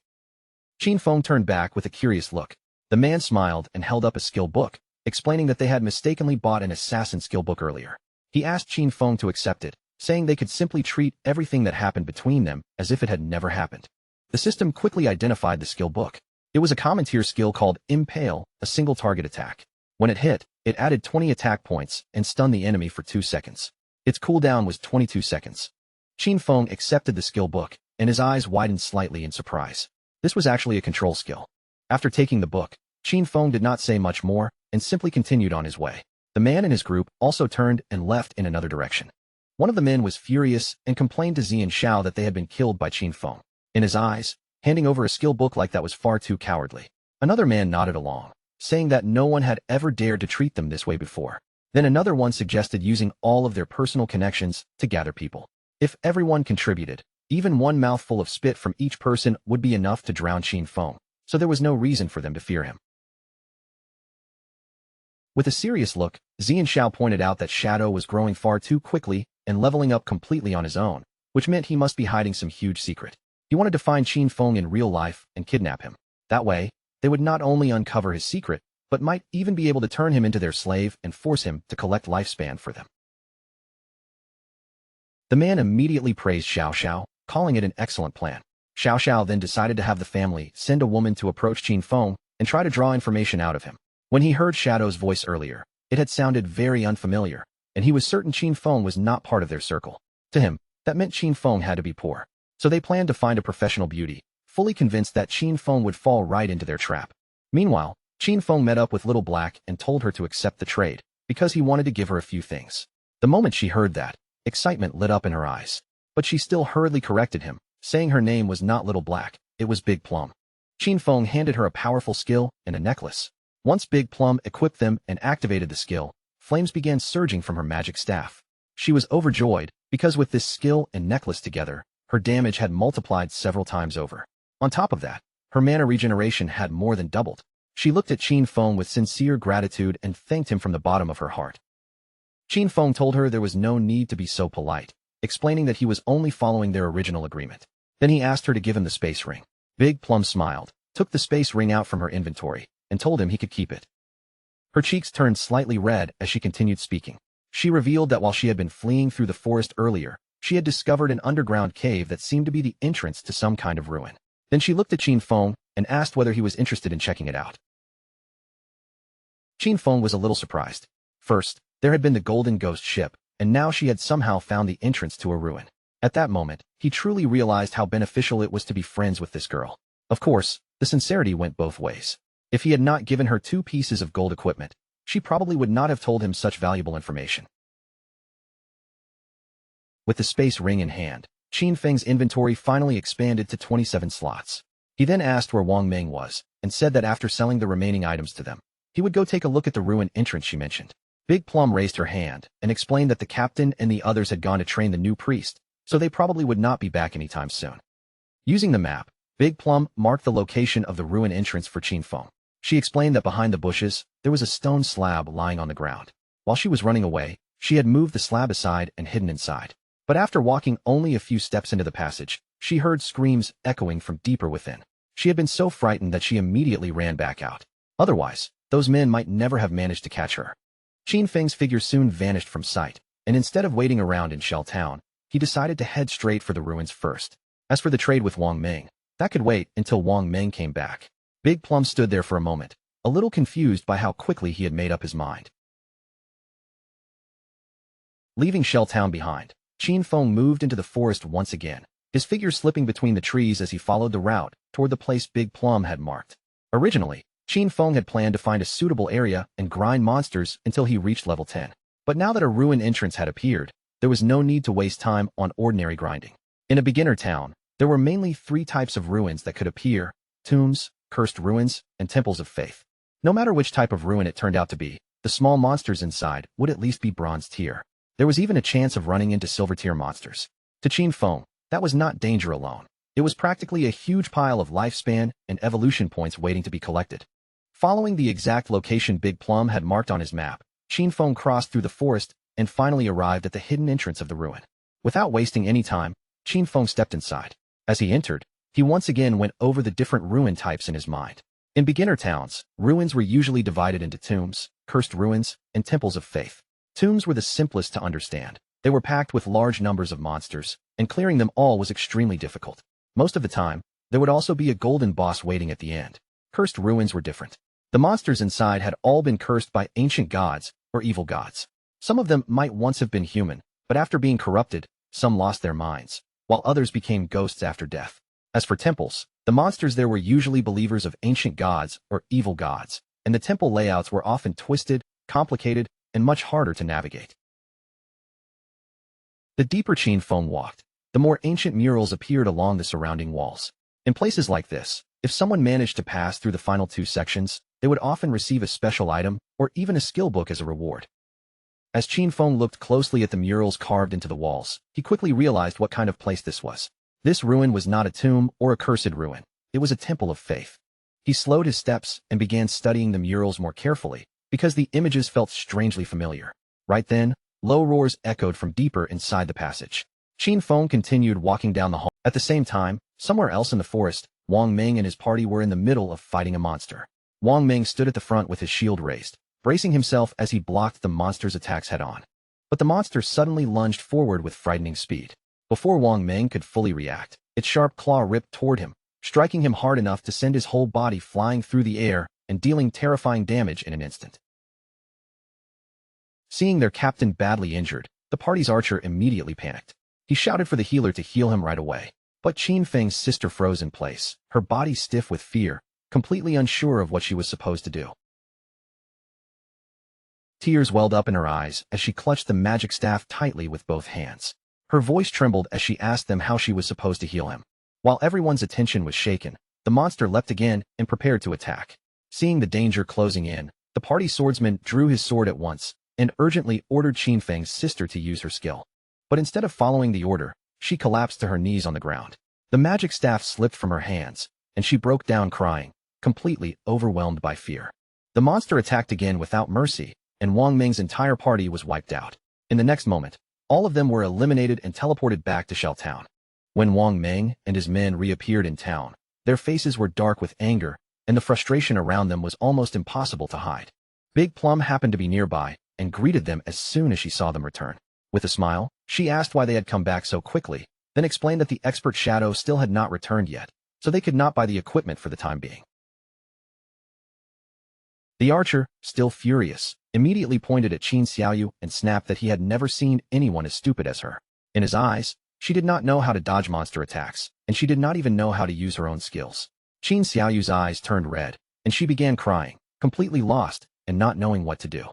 Qin Feng turned back with a curious look. The man smiled and held up a skill book, explaining that they had mistakenly bought an assassin skill book earlier. He asked Qin Feng to accept it, saying they could simply treat everything that happened between them as if it had never happened. The system quickly identified the skill book. It was a common tier skill called Impale, a single target attack. When it hit, it added 20 attack points and stunned the enemy for 2 seconds. Its cooldown was 22 seconds. Qin Feng accepted the skill book, and his eyes widened slightly in surprise. This was actually a control skill. After taking the book, Qin Feng did not say much more and simply continued on his way. The man and his group also turned and left in another direction. One of the men was furious and complained to Zian Shao that they had been killed by Qin Feng. In his eyes, handing over a skill book like that was far too cowardly. Another man nodded along, saying that no one had ever dared to treat them this way before. Then another one suggested using all of their personal connections to gather people. If everyone contributed, even one mouthful of spit from each person would be enough to drown Qin Feng, so there was no reason for them to fear him. With a serious look, Zian Shao pointed out that Shadow was growing far too quickly and leveling up completely on his own, which meant he must be hiding some huge secret. He wanted to find Qin Feng in real life and kidnap him. That way, they would not only uncover his secret, but might even be able to turn him into their slave and force him to collect lifespan for them. The man immediately praised Xiao Xiao, calling it an excellent plan. Xiao Xiao then decided to have the family send a woman to approach Qin Feng and try to draw information out of him. When he heard Shadow's voice earlier, it had sounded very unfamiliar, and he was certain Qin Feng was not part of their circle. To him, that meant Qin Feng had to be poor. So they planned to find a professional beauty, fully convinced that Qin Feng would fall right into their trap. Meanwhile, Qin Feng met up with Little Black and told her to accept the trade, because he wanted to give her a few things. The moment she heard that, excitement lit up in her eyes. But she still hurriedly corrected him, saying her name was not Little Black, it was Big Plum. Qin Feng handed her a powerful skill and a necklace. Once Big Plum equipped them and activated the skill, flames began surging from her magic staff. She was overjoyed, because with this skill and necklace together, her damage had multiplied several times over. On top of that, her mana regeneration had more than doubled. She looked at Qin Feng with sincere gratitude and thanked him from the bottom of her heart. Qin Feng told her there was no need to be so polite, explaining that he was only following their original agreement. Then he asked her to give him the space ring. Big Plum smiled, took the space ring out from her inventory, and told him he could keep it. Her cheeks turned slightly red as she continued speaking. She revealed that while she had been fleeing through the forest earlier, she had discovered an underground cave that seemed to be the entrance to some kind of ruin. Then she looked at Qin Feng and asked whether he was interested in checking it out. Qin Feng was a little surprised. First, there had been the Golden Ghost ship, and now she had somehow found the entrance to a ruin. At that moment, he truly realized how beneficial it was to be friends with this girl. Of course, the sincerity went both ways. If he had not given her 2 pieces of gold equipment, she probably would not have told him such valuable information. With the space ring in hand, Qin Feng's inventory finally expanded to 27 slots. He then asked where Wang Ming was, and said that after selling the remaining items to them, he would go take a look at the ruin entrance she mentioned. Big Plum raised her hand and explained that the captain and the others had gone to train the new priest, so they probably would not be back anytime soon. Using the map, Big Plum marked the location of the ruin entrance for Qin Feng. She explained that behind the bushes, there was a stone slab lying on the ground. While she was running away, she had moved the slab aside and hidden inside. But after walking only a few steps into the passage, she heard screams echoing from deeper within. She had been so frightened that she immediately ran back out. Otherwise, those men might never have managed to catch her. Qin Feng's figure soon vanished from sight, and instead of waiting around in Shell Town, he decided to head straight for the ruins first. As for the trade with Wang Ming, that could wait until Wang Ming came back. Big Plum stood there for a moment, a little confused by how quickly he had made up his mind. Leaving Shell Town behind, Qin Feng moved into the forest once again, his figure slipping between the trees as he followed the route toward the place Big Plum had marked. Originally, Qin Feng had planned to find a suitable area and grind monsters until he reached level 10. But now that a ruin entrance had appeared, there was no need to waste time on ordinary grinding. In a beginner town, there were mainly 3 types of ruins that could appear: tombs, cursed ruins, and temples of faith. No matter which type of ruin it turned out to be, the small monsters inside would at least be bronze tier. There was even a chance of running into silver tier monsters. To Qin Feng, that was not danger alone. It was practically a huge pile of lifespan and evolution points waiting to be collected. Following the exact location Big Plum had marked on his map, Qin Feng crossed through the forest and finally arrived at the hidden entrance of the ruin. Without wasting any time, Qin Feng stepped inside. As he entered, he once again went over the different ruin types in his mind. In beginner towns, ruins were usually divided into tombs, cursed ruins, and temples of faith. Tombs were the simplest to understand. They were packed with large numbers of monsters, and clearing them all was extremely difficult. Most of the time, there would also be a golden boss waiting at the end. Cursed ruins were different. The monsters inside had all been cursed by ancient gods or evil gods. Some of them might once have been human, but after being corrupted, some lost their minds, while others became ghosts after death. As for temples, the monsters there were usually believers of ancient gods or evil gods, and the temple layouts were often twisted, complicated, and much harder to navigate. The deeper Qin Feng walked, the more ancient murals appeared along the surrounding walls. In places like this, if someone managed to pass through the final 2 sections, they would often receive a special item or even a skill book as a reward. As Qin Feng looked closely at the murals carved into the walls, he quickly realized what kind of place this was. This ruin was not a tomb or a cursed ruin. It was a temple of faith. He slowed his steps and began studying the murals more carefully, because the images felt strangely familiar. Right then, low roars echoed from deeper inside the passage. Qin Feng continued walking down the hall. At the same time, somewhere else in the forest, Wang Ming and his party were in the middle of fighting a monster. Wang Ming stood at the front with his shield raised, bracing himself as he blocked the monster's attacks head-on. But the monster suddenly lunged forward with frightening speed. Before Wang Ming could fully react, its sharp claw ripped toward him, striking him hard enough to send his whole body flying through the air and dealing terrifying damage in an instant. Seeing their captain badly injured, the party's archer immediately panicked. He shouted for the healer to heal him right away, but Qin Feng's sister froze in place, her body stiff with fear, completely unsure of what she was supposed to do. Tears welled up in her eyes as she clutched the magic staff tightly with both hands. Her voice trembled as she asked them how she was supposed to heal him. While everyone's attention was shaken, the monster leapt again and prepared to attack. Seeing the danger closing in, the party swordsman drew his sword at once and urgently ordered Qin Feng's sister to use her skill. But instead of following the order, she collapsed to her knees on the ground. The magic staff slipped from her hands, and she broke down crying, completely overwhelmed by fear. The monster attacked again without mercy, and Wang Ming's entire party was wiped out. In the next moment, all of them were eliminated and teleported back to Shell Town. When Wang Ming and his men reappeared in town, their faces were dark with anger, and the frustration around them was almost impossible to hide. Big Plum happened to be nearby and greeted them as soon as she saw them return. With a smile, she asked why they had come back so quickly, then explained that the expert Shadow still had not returned yet, so they could not buy the equipment for the time being. The archer, still furious, immediately pointed at Qin Xiaoyu and snapped that he had never seen anyone as stupid as her. In his eyes, she did not know how to dodge monster attacks, and she did not even know how to use her own skills. Qin Xiaoyu's eyes turned red, and she began crying, completely lost and not knowing what to do.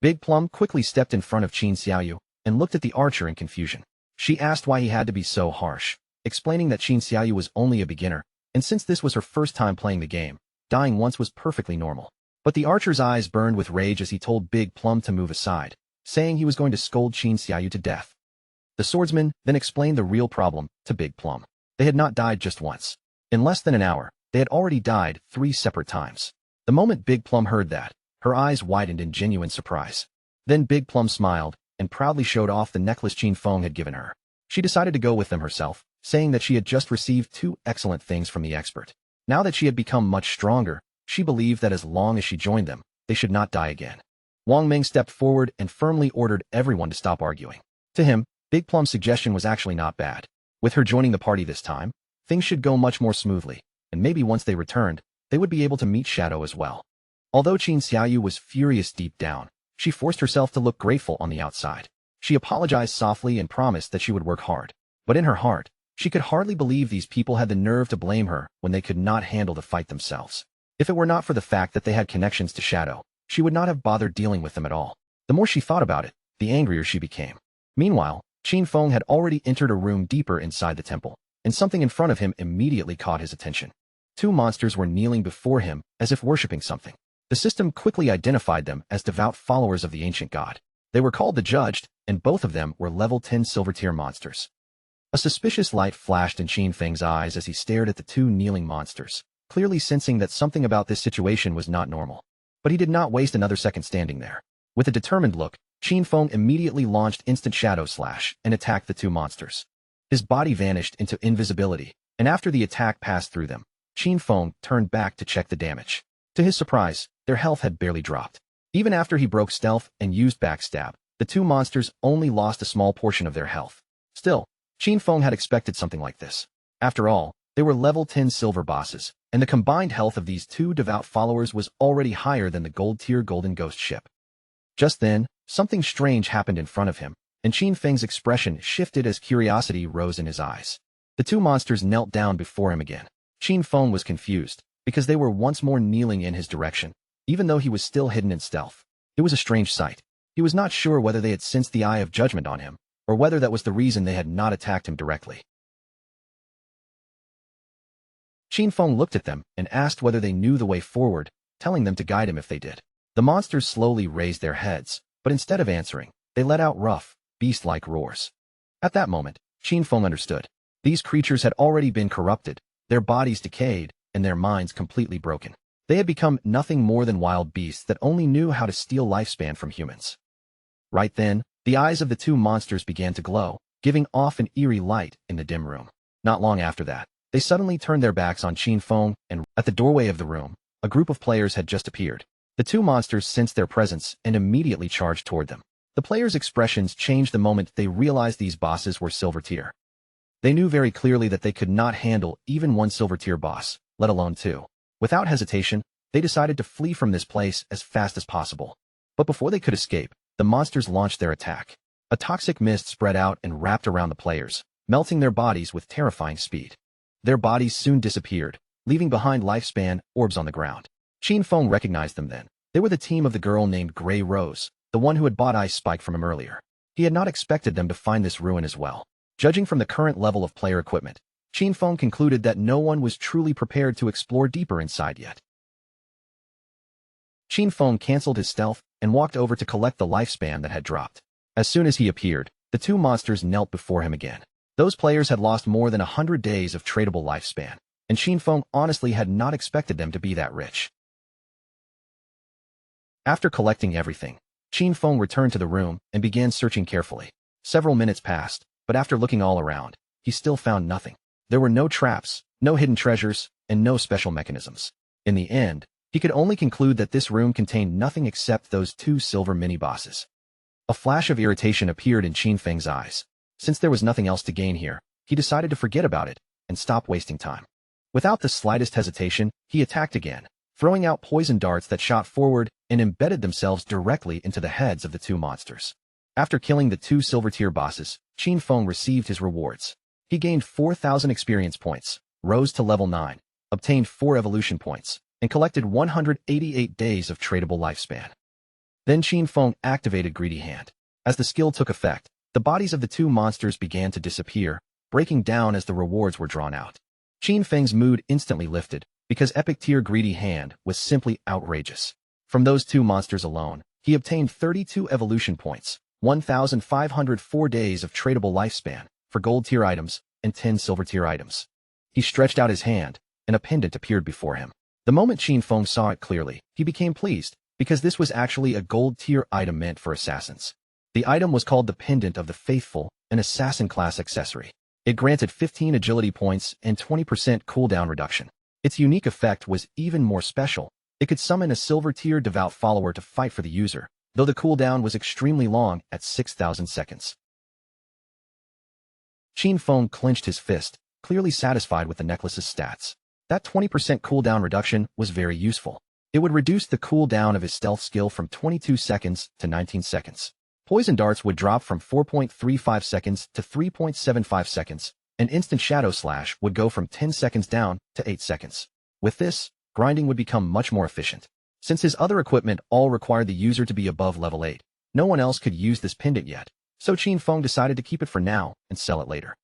Big Plum quickly stepped in front of Qin Xiaoyu and looked at the archer in confusion. She asked why he had to be so harsh, explaining that Qin Xiaoyu was only a beginner, and since this was her first time playing the game, dying once was perfectly normal. But the archer's eyes burned with rage as he told Big Plum to move aside, saying he was going to scold Qin Xiaoyu to death. The swordsman then explained the real problem to Big Plum. They had not died just once. In less than an hour, they had already died 3 separate times. The moment Big Plum heard that, her eyes widened in genuine surprise. Then Big Plum smiled and proudly showed off the necklace Qin Feng had given her. She decided to go with them herself, saying that she had just received 2 excellent things from the expert. Now that she had become much stronger, she believed that as long as she joined them, they should not die again. Wang Ming stepped forward and firmly ordered everyone to stop arguing. To him, Big Plum's suggestion was actually not bad. With her joining the party this time, things should go much more smoothly, and maybe once they returned, they would be able to meet Shadow as well. Although Qin Xiaoyu was furious deep down, she forced herself to look grateful on the outside. She apologized softly and promised that she would work hard. But in her heart, she could hardly believe these people had the nerve to blame her when they could not handle the fight themselves. If it were not for the fact that they had connections to Shadow, she would not have bothered dealing with them at all. The more she thought about it, the angrier she became. Meanwhile, Qin Feng had already entered a room deeper inside the temple, and something in front of him immediately caught his attention. 2 monsters were kneeling before him as if worshipping something. The system quickly identified them as devout followers of the ancient god. They were called the Judged, and both of them were level 10 silver tier monsters. A suspicious light flashed in Qin Feng's eyes as he stared at the 2 kneeling monsters, clearly sensing that something about this situation was not normal. But he did not waste another second standing there. With a determined look, Qin Feng immediately launched Instant Shadow Slash and attacked the 2 monsters. His body vanished into invisibility, and after the attack passed through them, Qin Feng turned back to check the damage. To his surprise, their health had barely dropped. Even after he broke stealth and used backstab, the 2 monsters only lost a small portion of their health. Still, Qin Feng had expected something like this. After all, they were level 10 silver bosses, and the combined health of these 2 devout followers was already higher than the gold tier golden ghost ship. Just then, something strange happened in front of him, and Qin Feng's expression shifted as curiosity rose in his eyes. The 2 monsters knelt down before him again. Qin Feng was confused, because they were once more kneeling in his direction, even though he was still hidden in stealth. It was a strange sight. He was not sure whether they had sensed the eye of judgment on him, or whether that was the reason they had not attacked him directly. Qin Feng looked at them and asked whether they knew the way forward, telling them to guide him if they did. The monsters slowly raised their heads, but instead of answering, they let out rough, beast-like roars. At that moment, Qin Feng understood. These creatures had already been corrupted, their bodies decayed, and their minds completely broken. They had become nothing more than wild beasts that only knew how to steal lifespan from humans. Right then, the eyes of the 2 monsters began to glow, giving off an eerie light in the dim room. Not long after that, they suddenly turned their backs on Qin Feng, and at the doorway of the room, a group of players had just appeared. The 2 monsters sensed their presence and immediately charged toward them. The players' expressions changed the moment they realized these bosses were silver tier. They knew very clearly that they could not handle even 1 silver tier boss, let alone 2. Without hesitation, they decided to flee from this place as fast as possible. But before they could escape, the monsters launched their attack. A toxic mist spread out and wrapped around the players, melting their bodies with terrifying speed. Their bodies soon disappeared, leaving behind lifespan orbs on the ground. Qin Feng recognized them then. They were the team of the girl named Grey Rose, the one who had bought Ice Spike from him earlier. He had not expected them to find this ruin as well. Judging from the current level of player equipment, Qin Feng concluded that no one was truly prepared to explore deeper inside yet. Qin Feng canceled his stealth and walked over to collect the lifespan that had dropped. As soon as he appeared, The two monsters knelt before him again. Those players had lost more than 100 days of tradable lifespan, and Xinfeng honestly had not expected them to be that rich. After collecting everything, Xinfeng returned to the room and began searching carefully. Several minutes passed, but after looking all around, he still found nothing. There were no traps, no hidden treasures, and no special mechanisms. In the end, he could only conclude that this room contained nothing except those two silver mini-bosses. A flash of irritation appeared in Xinfeng's eyes. Since there was nothing else to gain here, he decided to forget about it and stop wasting time. Without the slightest hesitation, he attacked again, throwing out poison darts that shot forward and embedded themselves directly into the heads of the two monsters. After killing the two silver-tier bosses, Xinfeng received his rewards. He gained 4,000 experience points, rose to level 9, obtained 4 evolution points, and collected 188 days of tradable lifespan. Then Xinfeng activated Greedy Hand. As the skill took effect, the bodies of the two monsters began to disappear, breaking down as the rewards were drawn out. Xinfeng's mood instantly lifted, because epic tier Greedy Hand was simply outrageous. From those two monsters alone, he obtained 32 evolution points, 1,504 days of tradable lifespan for gold tier items and 10 silver tier items. He stretched out his hand, and a pendant appeared before him. The moment Xinfeng saw it clearly, he became pleased, because this was actually a gold tier item meant for assassins. The item was called the Pendant of the Faithful, an assassin class accessory. It granted 15 agility points and 20% cooldown reduction. Its unique effect was even more special. It could summon a silver tier devout follower to fight for the user, though the cooldown was extremely long at 6,000 seconds. Xinfeng clenched his fist, clearly satisfied with the necklace's stats. That 20% cooldown reduction was very useful. It would reduce the cooldown of his stealth skill from 22 seconds to 19 seconds. Poison darts would drop from 4.35 seconds to 3.75 seconds, and instant shadow slash would go from 10 seconds down to 8 seconds. With this, grinding would become much more efficient. Since his other equipment all required the user to be above level 8, no one else could use this pendant yet, so Xinfeng decided to keep it for now and sell it later.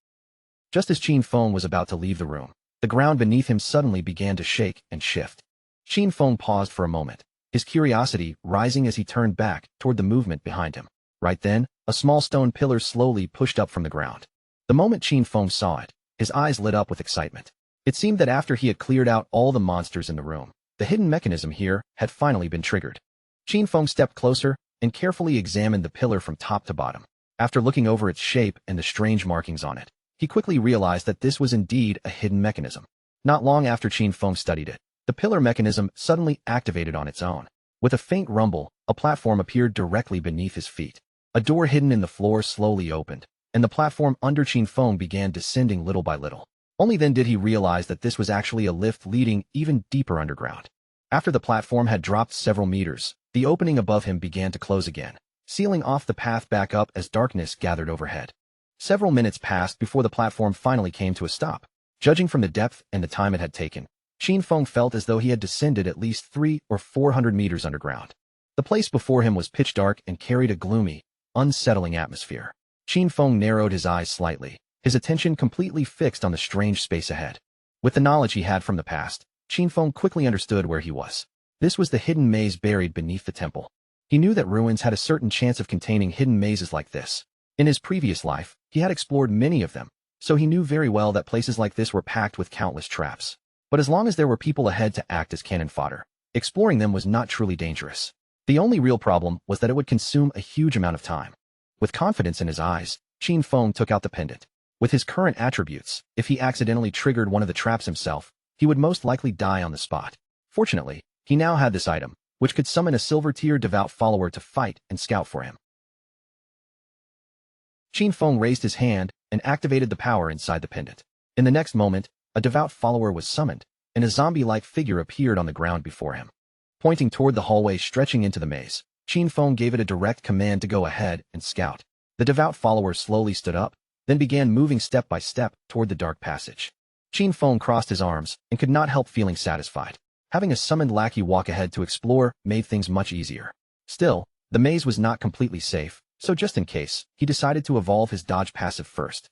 Just as Xinfeng was about to leave the room, the ground beneath him suddenly began to shake and shift. Xinfeng paused for a moment, his curiosity rising as he turned back toward the movement behind him. Right then, a small stone pillar slowly pushed up from the ground. The moment Xinfeng saw it, his eyes lit up with excitement. It seemed that after he had cleared out all the monsters in the room, the hidden mechanism here had finally been triggered. Xinfeng stepped closer and carefully examined the pillar from top to bottom. After looking over its shape and the strange markings on it, he quickly realized that this was indeed a hidden mechanism. Not long after Xinfeng studied it, the pillar mechanism suddenly activated on its own. With a faint rumble, a platform appeared directly beneath his feet. A door hidden in the floor slowly opened, and the platform under Xinfeng began descending little by little. Only then did he realize that this was actually a lift leading even deeper underground. After the platform had dropped several meters, the opening above him began to close again, sealing off the path back up as darkness gathered overhead. Several minutes passed before the platform finally came to a stop. Judging from the depth and the time it had taken, Xinfeng felt as though he had descended at least 300 or 400 meters underground. The place before him was pitch dark and carried a gloomy, unsettling atmosphere. Xinfeng narrowed his eyes slightly, his attention completely fixed on the strange space ahead. With the knowledge he had from the past, Xinfeng quickly understood where he was. This was the hidden maze buried beneath the temple. He knew that ruins had a certain chance of containing hidden mazes like this. In his previous life, he had explored many of them, so he knew very well that places like this were packed with countless traps. But as long as there were people ahead to act as cannon fodder, exploring them was not truly dangerous. The only real problem was that it would consume a huge amount of time. With confidence in his eyes, Xinfeng took out the pendant. With his current attributes, if he accidentally triggered one of the traps himself, he would most likely die on the spot. Fortunately, he now had this item, which could summon a silver-tier devout follower to fight and scout for him. Xinfeng raised his hand and activated the power inside the pendant. In the next moment, a devout follower was summoned, and a zombie-like figure appeared on the ground before him. Pointing toward the hallway stretching into the maze, Xinfeng gave it a direct command to go ahead and scout. The devout follower slowly stood up, then began moving step by step toward the dark passage. Xinfeng crossed his arms and could not help feeling satisfied. Having a summoned lackey walk ahead to explore made things much easier. Still, the maze was not completely safe, so just in case, he decided to evolve his dodge passive first.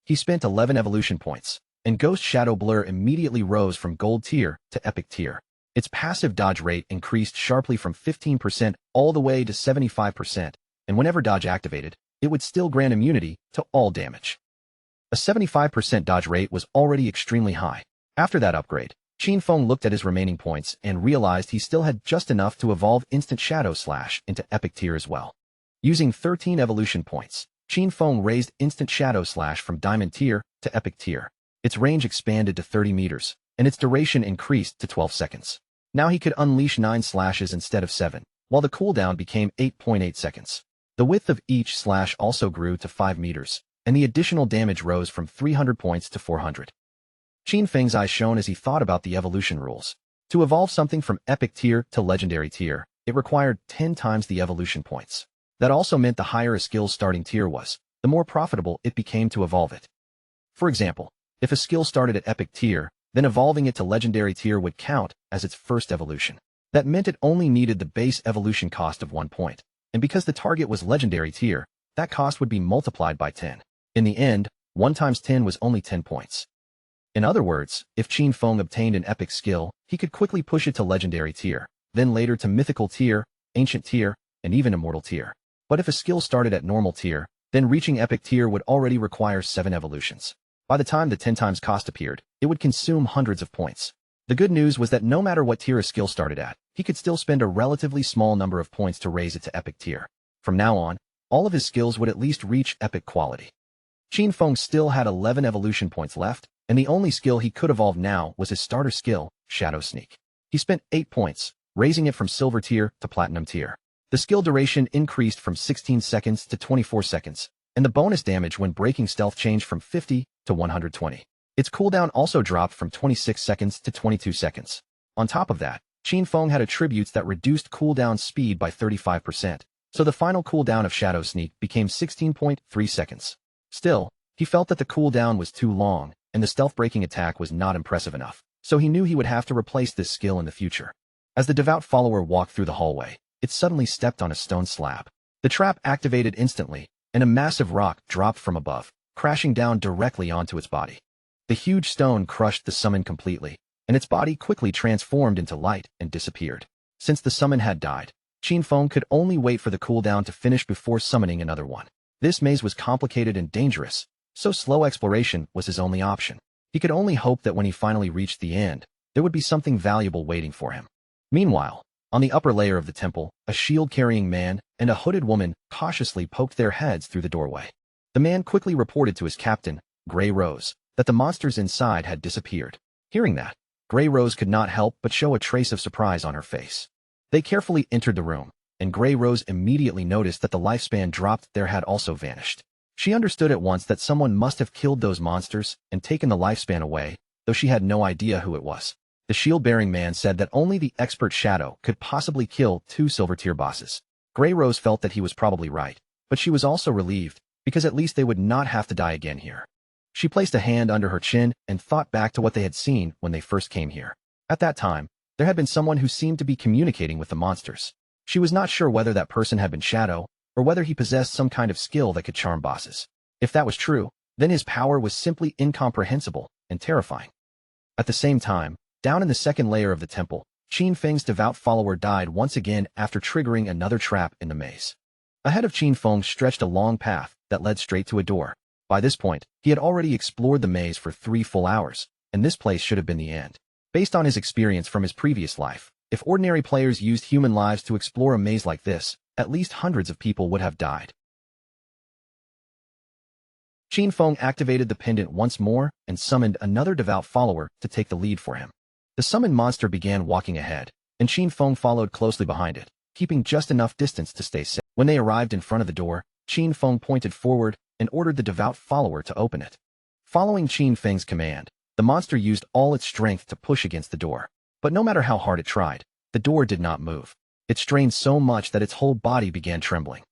He spent 11 evolution points, and Ghost Shadow Blur immediately rose from gold tier to epic tier. Its passive dodge rate increased sharply from 15% all the way to 75%, and whenever dodge activated, it would still grant immunity to all damage. A 75% dodge rate was already extremely high. After that upgrade, Qin Feng looked at his remaining points and realized he still had just enough to evolve Instant Shadow Slash into Epic Tier as well. Using 13 evolution points, Qin Feng raised Instant Shadow Slash from Diamond Tier to Epic Tier. Its range expanded to 30 meters, and its duration increased to 12 seconds. Now he could unleash 9 slashes instead of 7, while the cooldown became 8.8 seconds. The width of each slash also grew to 5 meters, and the additional damage rose from 300 points to 400. Qin Feng's eyes shone as he thought about the evolution rules. To evolve something from Epic Tier to Legendary Tier, it required 10 times the evolution points. That also meant the higher a skill's starting tier was, the more profitable it became to evolve it. For example, if a skill started at Epic Tier, then evolving it to Legendary Tier would count as its first evolution. That meant it only needed the base evolution cost of 1 point, and because the target was Legendary Tier, that cost would be multiplied by 10. In the end, 1 times 10 was only 10 points. In other words, if Qin Feng obtained an epic skill, he could quickly push it to Legendary Tier, then later to Mythical Tier, Ancient Tier, and even Immortal Tier. But if a skill started at Normal Tier, then reaching Epic Tier would already require 7 evolutions. By the time the 10 times cost appeared, it would consume hundreds of points. The good news was that no matter what tier a skill started at, he could still spend a relatively small number of points to raise it to Epic Tier. From now on, all of his skills would at least reach epic quality. Qin Feng still had 11 evolution points left, and the only skill he could evolve now was his starter skill, Shadow Sneak. He spent 8 points, raising it from Silver Tier to Platinum Tier. The skill duration increased from 16 seconds to 24 seconds, and the bonus damage when breaking stealth changed from 50 to 120. Its cooldown also dropped from 26 seconds to 22 seconds. On top of that, Qin Feng had attributes that reduced cooldown speed by 35%, so the final cooldown of Shadow Sneak became 16.3 seconds. Still, he felt that the cooldown was too long, and the stealth-breaking attack was not impressive enough, so he knew he would have to replace this skill in the future. As the devout follower walked through the hallway, it suddenly stepped on a stone slab. The trap activated instantly, and a massive rock dropped from above, crashing down directly onto its body. The huge stone crushed the summon completely, and its body quickly transformed into light and disappeared. Since the summon had died, Qin Feng could only wait for the cooldown to finish before summoning another one. This maze was complicated and dangerous, so slow exploration was his only option. He could only hope that when he finally reached the end, there would be something valuable waiting for him. Meanwhile, on the upper layer of the temple, a shield-carrying man and a hooded woman cautiously poked their heads through the doorway. The man quickly reported to his captain, Grey Rose, that the monsters inside had disappeared. Hearing that, Grey Rose could not help but show a trace of surprise on her face. They carefully entered the room, and Grey Rose immediately noticed that the lifespan dropped there had also vanished. She understood at once that someone must have killed those monsters and taken the lifespan away, though she had no idea who it was. The shield-bearing man said that only the expert Shadow could possibly kill 2 Silver Tier bosses. Grey Rose felt that he was probably right, but she was also relieved, because at least they would not have to die again here. She placed a hand under her chin and thought back to what they had seen when they first came here. At that time, there had been someone who seemed to be communicating with the monsters. She was not sure whether that person had been Shadow, or whether he possessed some kind of skill that could charm bosses. If that was true, then his power was simply incomprehensible and terrifying. At the same time, down in the second layer of the temple, Qin Feng's devout follower died once again after triggering another trap in the maze. Ahead of Qin Feng stretched a long path that led straight to a door. By this point, he had already explored the maze for 3 full hours, and this place should have been the end. Based on his experience from his previous life, if ordinary players used human lives to explore a maze like this, at least hundreds of people would have died. Qin Feng activated the pendant once more and summoned another devout follower to take the lead for him. The summoned monster began walking ahead, and Qin Feng followed closely behind it, keeping just enough distance to stay safe. When they arrived in front of the door, Qin Feng pointed forward and ordered the devout follower to open it. Following Qin Feng's command, the monster used all its strength to push against the door. But no matter how hard it tried, the door did not move. It strained so much that its whole body began trembling.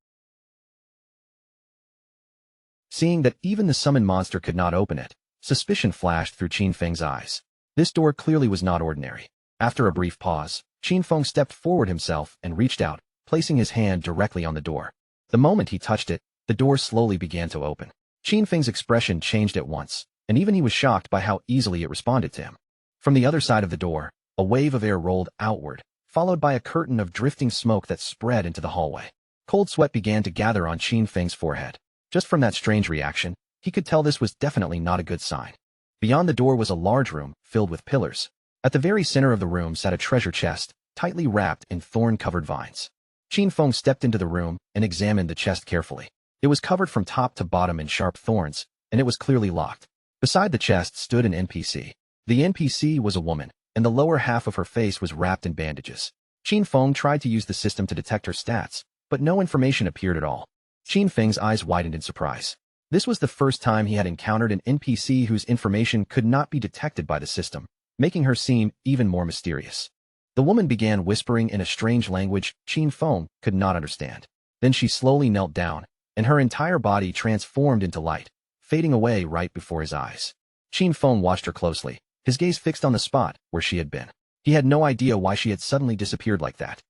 Seeing that even the summoned monster could not open it, suspicion flashed through Qin Feng's eyes. This door clearly was not ordinary. After a brief pause, Qin Feng stepped forward himself and reached out, placing his hand directly on the door. The moment he touched it, the door slowly began to open. Qin Feng's expression changed at once, and even he was shocked by how easily it responded to him. From the other side of the door, a wave of air rolled outward, followed by a curtain of drifting smoke that spread into the hallway. Cold sweat began to gather on Qin Feng's forehead. Just from that strange reaction, he could tell this was definitely not a good sign. Beyond the door was a large room, filled with pillars. At the very center of the room sat a treasure chest, tightly wrapped in thorn-covered vines. Qin Feng stepped into the room and examined the chest carefully. It was covered from top to bottom in sharp thorns, and it was clearly locked. Beside the chest stood an NPC. The NPC was a woman, and the lower half of her face was wrapped in bandages. Qin Feng tried to use the system to detect her stats, but no information appeared at all. Qin Feng's eyes widened in surprise. This was the first time he had encountered an NPC whose information could not be detected by the system, making her seem even more mysterious. The woman began whispering in a strange language Qin Feng could not understand. Then she slowly knelt down, and her entire body transformed into light, fading away right before his eyes. Qin Feng watched her closely, his gaze fixed on the spot where she had been. He had no idea why she had suddenly disappeared like that.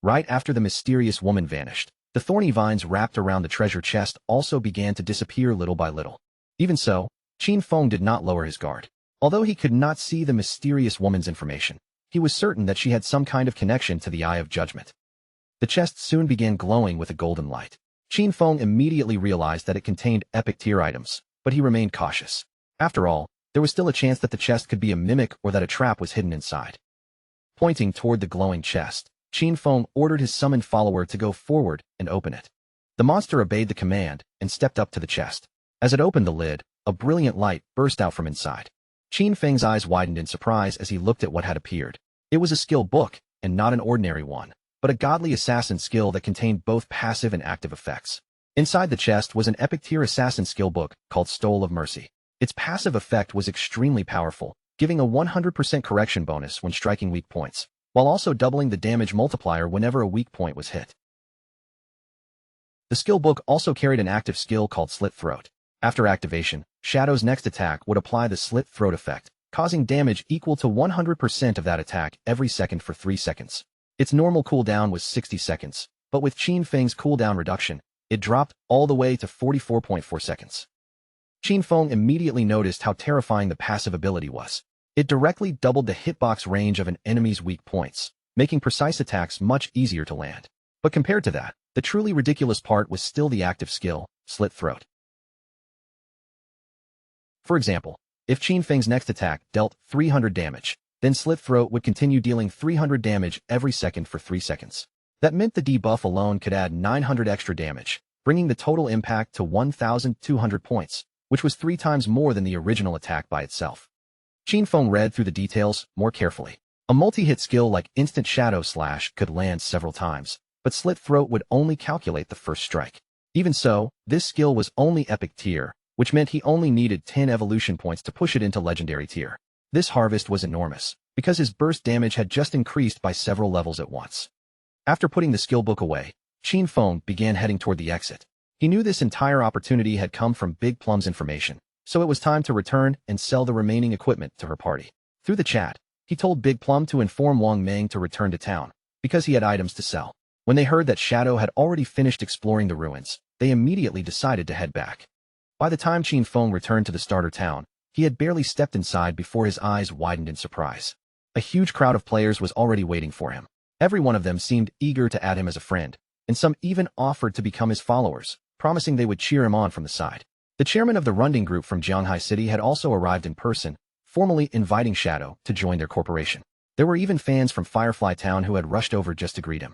Right after the mysterious woman vanished, the thorny vines wrapped around the treasure chest also began to disappear little by little. Even so, Qin Feng did not lower his guard. Although he could not see the mysterious woman's information, he was certain that she had some kind of connection to the Eye of Judgment. The chest soon began glowing with a golden light. Qin Feng immediately realized that it contained epic tier items, but he remained cautious. After all, there was still a chance that the chest could be a mimic or that a trap was hidden inside. Pointing toward the glowing chest, Qin Feng ordered his summoned follower to go forward and open it. The monster obeyed the command and stepped up to the chest. As it opened the lid, a brilliant light burst out from inside. Qin Feng's eyes widened in surprise as he looked at what had appeared. It was a skill book, and not an ordinary one, but a godly assassin skill that contained both passive and active effects. Inside the chest was an epic tier assassin skill book called Stole of Mercy. Its passive effect was extremely powerful, giving a 100% correction bonus when striking weak points, while also doubling the damage multiplier whenever a weak point was hit. The skill book also carried an active skill called Slit Throat. After activation, Shadow's next attack would apply the Slit Throat effect, causing damage equal to 100% of that attack every second for 3 seconds. Its normal cooldown was 60 seconds, but with Qin Feng's cooldown reduction, it dropped all the way to 44.4 seconds. Qin Feng immediately noticed how terrifying the passive ability was. It directly doubled the hitbox range of an enemy's weak points, making precise attacks much easier to land. But compared to that, the truly ridiculous part was still the active skill, Slit Throat. For example, if Qin Feng's next attack dealt 300 damage, then Slit Throat would continue dealing 300 damage every second for 3 seconds. That meant the debuff alone could add 900 extra damage, bringing the total impact to 1,200 points, which was 3 times more than the original attack by itself. Qin Feng read through the details more carefully. A multi-hit skill like Instant Shadow Slash could land several times, but Slit Throat would only calculate the first strike. Even so, this skill was only epic tier, which meant he only needed 10 evolution points to push it into legendary tier. This harvest was enormous, because his burst damage had just increased by several levels at once. After putting the skill book away, Qin Feng began heading toward the exit. He knew this entire opportunity had come from Big Plum's information, so it was time to return and sell the remaining equipment to her party. Through the chat, he told Big Plum to inform Wang Meng to return to town, because he had items to sell. When they heard that Shadow had already finished exploring the ruins, they immediately decided to head back. By the time Qin Feng returned to the starter town, he had barely stepped inside before his eyes widened in surprise. A huge crowd of players was already waiting for him. Every one of them seemed eager to add him as a friend, and some even offered to become his followers, promising they would cheer him on from the side. The chairman of the Runding group from Jianghai City had also arrived in person, formally inviting Shadow to join their corporation. There were even fans from Firefly Town who had rushed over just to greet him.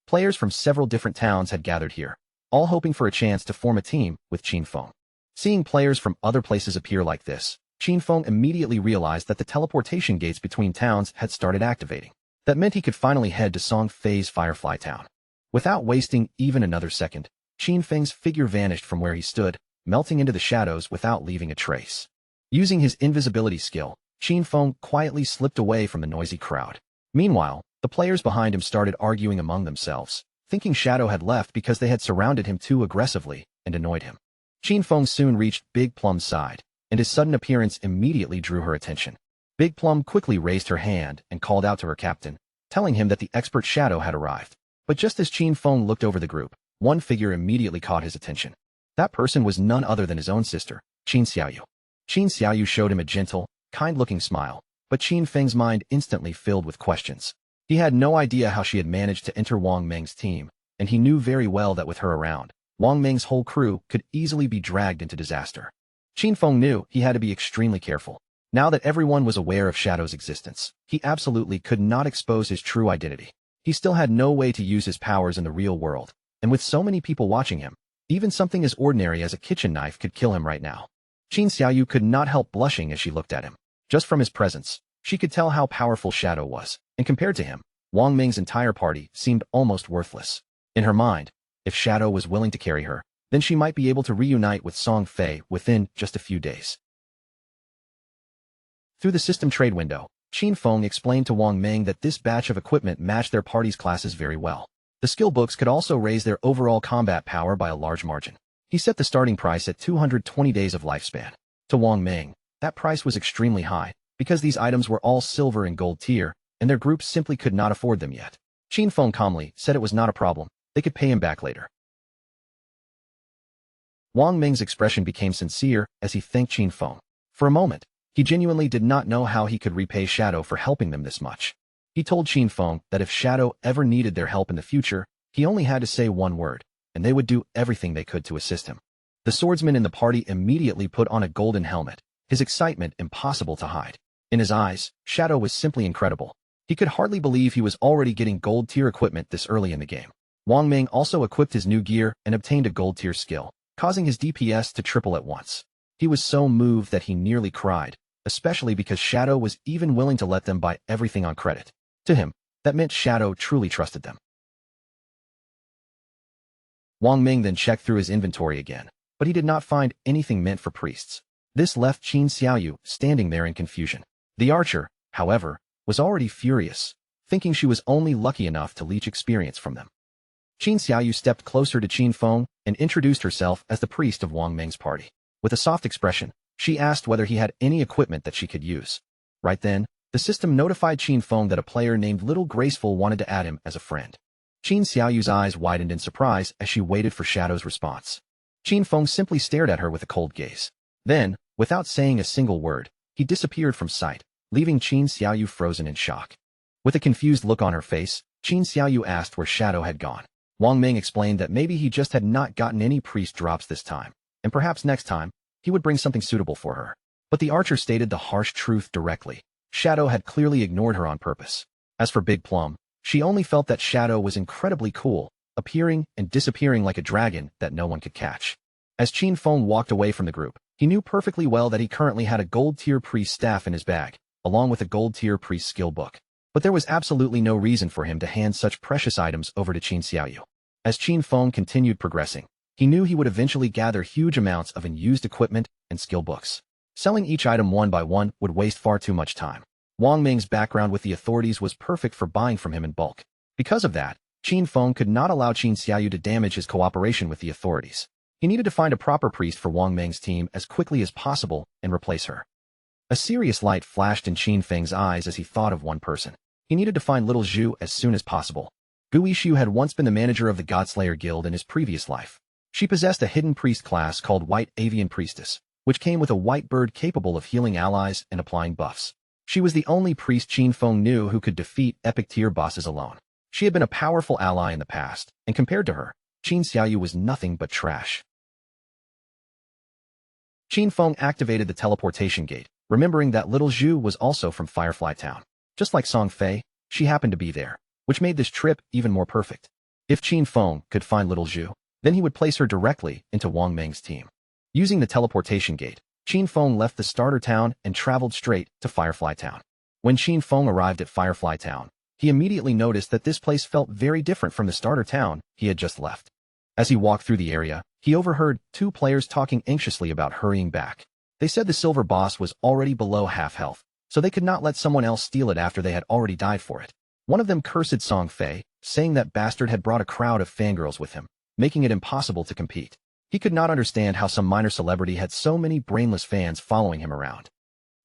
Players from several different towns had gathered here, all hoping for a chance to form a team with Qin Feng. Seeing players from other places appear like this, Qin Feng immediately realized that the teleportation gates between towns had started activating. That meant he could finally head to Songfei's Firefly Town. Without wasting even another second, Qin Feng's figure vanished from where he stood, melting into the shadows without leaving a trace. Using his invisibility skill, Qin Feng quietly slipped away from the noisy crowd. Meanwhile, the players behind him started arguing among themselves, thinking Shadow had left because they had surrounded him too aggressively and annoyed him. Qin Feng soon reached Big Plum's side, and his sudden appearance immediately drew her attention. Big Plum quickly raised her hand and called out to her captain, telling him that the expert Shadow had arrived. But just as Qin Feng looked over the group, one figure immediately caught his attention. That person was none other than his own sister, Qin Xiaoyu. Qin Xiaoyu showed him a gentle, kind-looking smile, but Qin Feng's mind instantly filled with questions. He had no idea how she had managed to enter Wang Meng's team, and he knew very well that with her around, Wang Ming's whole crew could easily be dragged into disaster. Qin Feng knew he had to be extremely careful. Now that everyone was aware of Shadow's existence, he absolutely could not expose his true identity. He still had no way to use his powers in the real world, and with so many people watching him, even something as ordinary as a kitchen knife could kill him right now. Qin Xiaoyu could not help blushing as she looked at him. Just from his presence, she could tell how powerful Shadow was, and compared to him, Wang Ming's entire party seemed almost worthless. In her mind, if Shadow was willing to carry her, then she might be able to reunite with Song Fei within just a few days. Through the system trade window, Qin Feng explained to Wang Ming that this batch of equipment matched their party's classes very well. The skill books could also raise their overall combat power by a large margin. He set the starting price at 220 days of lifespan. To Wang Ming, that price was extremely high, because these items were all silver and gold tier, and their group simply could not afford them yet. Qin Feng calmly said it was not a problem, they could pay him back later. Wang Ming's expression became sincere as he thanked Qin Feng. For a moment, he genuinely did not know how he could repay Shadow for helping them this much. He told Qin Feng that if Shadow ever needed their help in the future, he only had to say one word, and they would do everything they could to assist him. The swordsman in the party immediately put on a golden helmet, his excitement impossible to hide. In his eyes, Shadow was simply incredible. He could hardly believe he was already getting gold-tier equipment this early in the game. Wang Ming also equipped his new gear and obtained a gold-tier skill, causing his DPS to triple at once. He was so moved that he nearly cried, especially because Shadow was even willing to let them buy everything on credit. To him, that meant Shadow truly trusted them. Wang Ming then checked through his inventory again, but he did not find anything meant for priests. This left Qin Xiaoyu standing there in confusion. The archer, however, was already furious, thinking she was only lucky enough to leech experience from them. Qin Xiaoyu stepped closer to Qin Feng and introduced herself as the priest of Wang Ming's party. With a soft expression, she asked whether he had any equipment that she could use. Right then, the system notified Qin Feng that a player named Little Graceful wanted to add him as a friend. Qin Xiaoyu's eyes widened in surprise as she waited for Shadow's response. Qin Feng simply stared at her with a cold gaze. Then, without saying a single word, he disappeared from sight, leaving Qin Xiaoyu frozen in shock. With a confused look on her face, Qin Xiaoyu asked where Shadow had gone. Wang Ming explained that maybe he just had not gotten any priest drops this time, and perhaps next time, he would bring something suitable for her. But the archer stated the harsh truth directly. Shadow had clearly ignored her on purpose. As for Big Plum, she only felt that Shadow was incredibly cool, appearing and disappearing like a dragon that no one could catch. As Qin Feng walked away from the group, he knew perfectly well that he currently had a gold-tier priest staff in his bag, along with a gold-tier priest skill book. But there was absolutely no reason for him to hand such precious items over to Qin Xiaoyu. As Qin Feng continued progressing, he knew he would eventually gather huge amounts of unused equipment and skill books. Selling each item one by one would waste far too much time. Wang Ming's background with the authorities was perfect for buying from him in bulk. Because of that, Qin Feng could not allow Qin Xiaoyu to damage his cooperation with the authorities. He needed to find a proper priest for Wang Ming's team as quickly as possible and replace her. A serious light flashed in Qin Feng's eyes as he thought of one person. He needed to find little Zhu as soon as possible. Gu Yishu had once been the manager of the Godslayer Guild in his previous life. She possessed a hidden priest class called White Avian Priestess, which came with a white bird capable of healing allies and applying buffs. She was the only priest Qin Feng knew who could defeat epic tier bosses alone. She had been a powerful ally in the past, and compared to her, Qin Xiaoyu was nothing but trash. Qin Feng activated the teleportation gate, remembering that little Zhu was also from Firefly Town. Just like Song Fei, she happened to be there, which made this trip even more perfect. If Qin Feng could find little Zhu, then he would place her directly into Wang Ming's team. Using the teleportation gate, Qin Feng left the starter town and traveled straight to Firefly Town. When Qin Feng arrived at Firefly Town, he immediately noticed that this place felt very different from the starter town he had just left. As he walked through the area, he overheard two players talking anxiously about hurrying back. They said the silver boss was already below half health, so they could not let someone else steal it after they had already died for it. One of them cursed Song Fei, saying that bastard had brought a crowd of fangirls with him, making it impossible to compete. He could not understand how some minor celebrity had so many brainless fans following him around.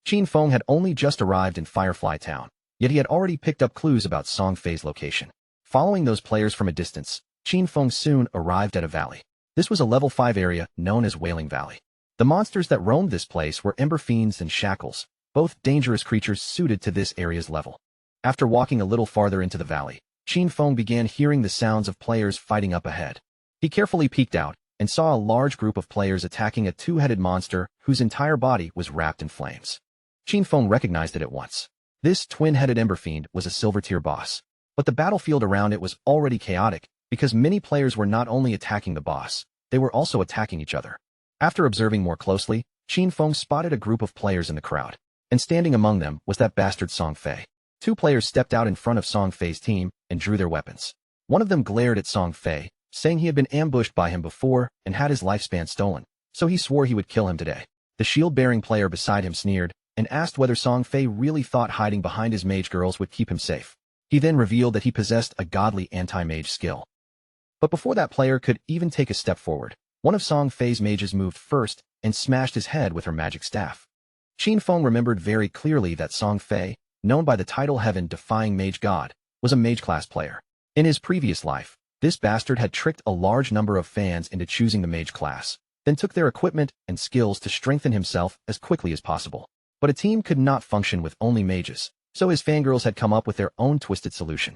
Qin Feng had only just arrived in Firefly Town, yet he had already picked up clues about Song Fei's location. Following those players from a distance, Qin Feng soon arrived at a valley. This was a level 5 area known as Wailing Valley. The monsters that roamed this place were Ember Fiends and Shackles, both dangerous creatures suited to this area's level. After walking a little farther into the valley, Qin Feng began hearing the sounds of players fighting up ahead. He carefully peeked out and saw a large group of players attacking a two-headed monster whose entire body was wrapped in flames. Qin Feng recognized it at once. This twin-headed Ember Fiend was a silver-tier boss, but the battlefield around it was already chaotic because many players were not only attacking the boss, they were also attacking each other. After observing more closely, Qin Feng spotted a group of players in the crowd, and standing among them was that bastard Song Fei. Two players stepped out in front of Song Fei's team and drew their weapons. One of them glared at Song Fei, saying he had been ambushed by him before and had his lifespan stolen, so he swore he would kill him today. The shield-bearing player beside him sneered and asked whether Song Fei really thought hiding behind his mage girls would keep him safe. He then revealed that he possessed a godly anti-mage skill. But before that player could even take a step forward, one of Song Fei's mages moved first and smashed his head with her magic staff. Qin Feng remembered very clearly that Song Fei, known by the title Heaven-Defying Mage God, was a mage-class player. In his previous life, this bastard had tricked a large number of fans into choosing the mage class, then took their equipment and skills to strengthen himself as quickly as possible. But a team could not function with only mages, so his fangirls had come up with their own twisted solution.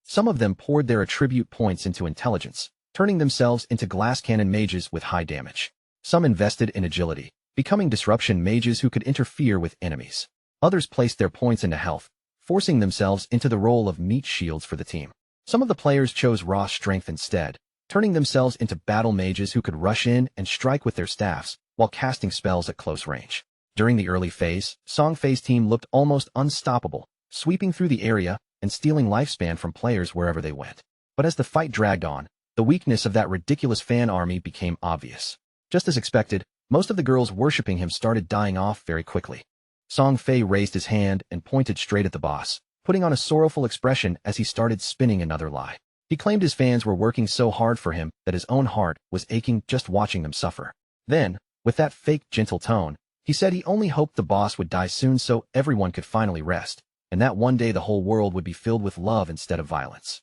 Some of them poured their attribute points into intelligence, turning themselves into glass cannon mages with high damage. Some invested in agility, becoming disruption mages who could interfere with enemies. Others placed their points into health, forcing themselves into the role of meat shields for the team. Some of the players chose raw strength instead, turning themselves into battle mages who could rush in and strike with their staffs while casting spells at close range. During the early phase, Song Fei's team looked almost unstoppable, sweeping through the area and stealing lifespan from players wherever they went. But as the fight dragged on, the weakness of that ridiculous fan army became obvious. Just as expected, most of the girls worshipping him started dying off very quickly. Song Fei raised his hand and pointed straight at the boss, putting on a sorrowful expression as he started spinning another lie. He claimed his fans were working so hard for him that his own heart was aching just watching them suffer. Then, with that fake gentle tone, he said he only hoped the boss would die soon so everyone could finally rest, and that one day the whole world would be filled with love instead of violence.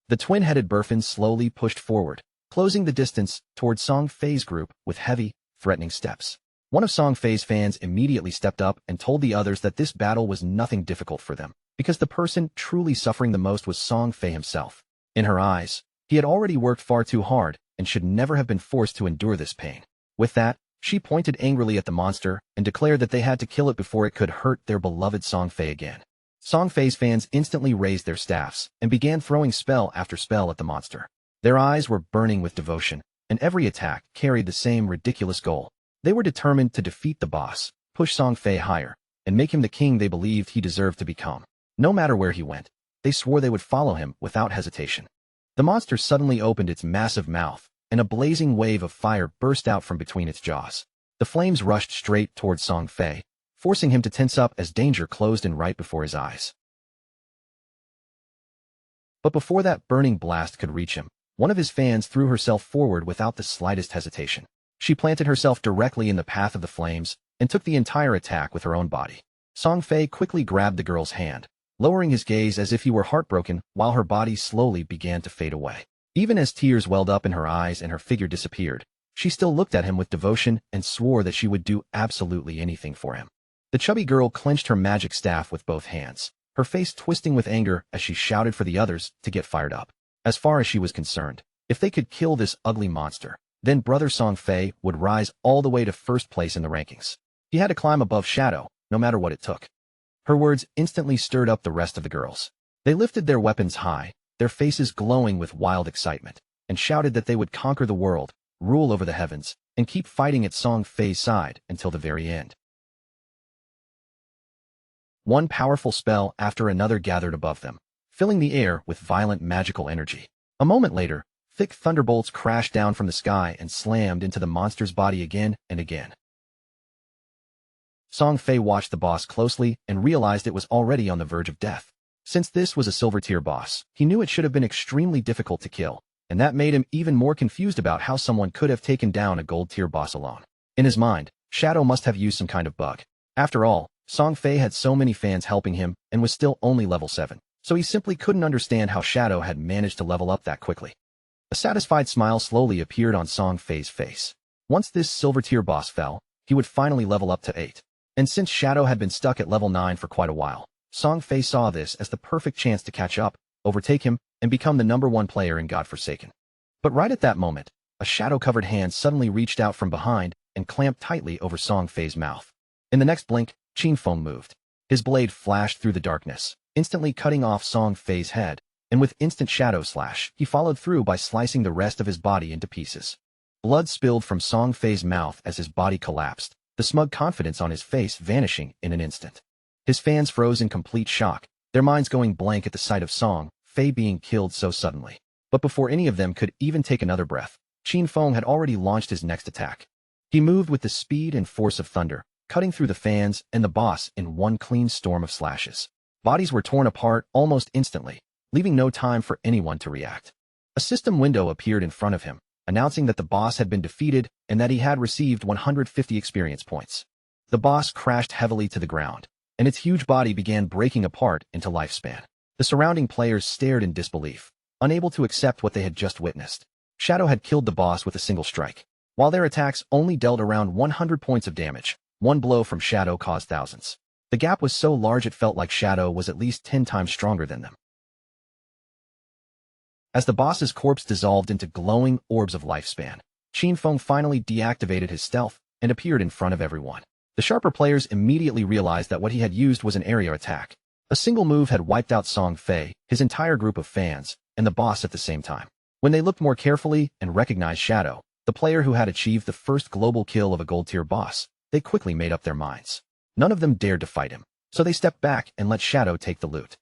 The twin-headed Burfin slowly pushed forward, closing the distance toward Song Fei's group with heavy, threatening steps. One of Song Fei's fans immediately stepped up and told the others that this battle was nothing difficult for them, because the person truly suffering the most was Song Fei himself. In her eyes, he had already worked far too hard and should never have been forced to endure this pain. With that, she pointed angrily at the monster and declared that they had to kill it before it could hurt their beloved Song Fei again. Song Fei's fans instantly raised their staffs and began throwing spell after spell at the monster. Their eyes were burning with devotion, and every attack carried the same ridiculous goal. They were determined to defeat the boss, push Song Fei higher, and make him the king they believed he deserved to become. No matter where he went, they swore they would follow him without hesitation. The monster suddenly opened its massive mouth, and a blazing wave of fire burst out from between its jaws. The flames rushed straight towards Song Fei, forcing him to tense up as danger closed in right before his eyes. But before that burning blast could reach him, one of his fans threw herself forward without the slightest hesitation. She planted herself directly in the path of the flames and took the entire attack with her own body. Song Fei quickly grabbed the girl's hand, lowering his gaze as if he were heartbroken while her body slowly began to fade away. Even as tears welled up in her eyes and her figure disappeared, she still looked at him with devotion and swore that she would do absolutely anything for him. The chubby girl clenched her magic staff with both hands, her face twisting with anger as she shouted for the others to get fired up. As far as she was concerned, if they could kill this ugly monster, then brother Song Fei would rise all the way to first place in the rankings. He had to climb above Shadow, no matter what it took. Her words instantly stirred up the rest of the girls. They lifted their weapons high, their faces glowing with wild excitement, and shouted that they would conquer the world, rule over the heavens, and keep fighting at Song Fei's side until the very end. One powerful spell after another gathered above them, filling the air with violent magical energy. A moment later, thick thunderbolts crashed down from the sky and slammed into the monster's body again and again. Song Fei watched the boss closely and realized it was already on the verge of death. Since this was a silver-tier boss, he knew it should have been extremely difficult to kill, and that made him even more confused about how someone could have taken down a gold-tier boss alone. In his mind, Shadow must have used some kind of bug. After all, Song Fei had so many fans helping him and was still only level 7, so he simply couldn't understand how Shadow had managed to level up that quickly. A satisfied smile slowly appeared on Song Fei's face. Once this silver-tier boss fell, he would finally level up to 8. And since Shadow had been stuck at level 9 for quite a while, Song Fei saw this as the perfect chance to catch up, overtake him, and become the #1 player in Godforsaken. But right at that moment, a shadow-covered hand suddenly reached out from behind and clamped tightly over Song Fei's mouth. In the next blink, Qin Feng moved. His blade flashed through the darkness, instantly cutting off Song Fei's head, and with instant shadow slash, he followed through by slicing the rest of his body into pieces. Blood spilled from Song Fei's mouth as his body collapsed, the smug confidence on his face vanishing in an instant. His fans froze in complete shock, their minds going blank at the sight of Song Fei being killed so suddenly. But before any of them could even take another breath, Qin Feng had already launched his next attack. He moved with the speed and force of thunder, cutting through the fans and the boss in one clean storm of slashes. Bodies were torn apart almost instantly, leaving no time for anyone to react. A system window appeared in front of him, announcing that the boss had been defeated and that he had received 150 experience points. The boss crashed heavily to the ground, and its huge body began breaking apart into lifespan. The surrounding players stared in disbelief, unable to accept what they had just witnessed. Shadow had killed the boss with a single strike. While their attacks only dealt around 100 points of damage, one blow from Shadow caused thousands. The gap was so large it felt like Shadow was at least 10 times stronger than them. As the boss's corpse dissolved into glowing orbs of lifespan, Qin Feng finally deactivated his stealth and appeared in front of everyone. The sharper players immediately realized that what he had used was an area attack. A single move had wiped out Song Fei, his entire group of fans, and the boss at the same time. When they looked more carefully and recognized Shadow, the player who had achieved the first global kill of a gold-tier boss, they quickly made up their minds. None of them dared to fight him, so they stepped back and let Shadow take the loot.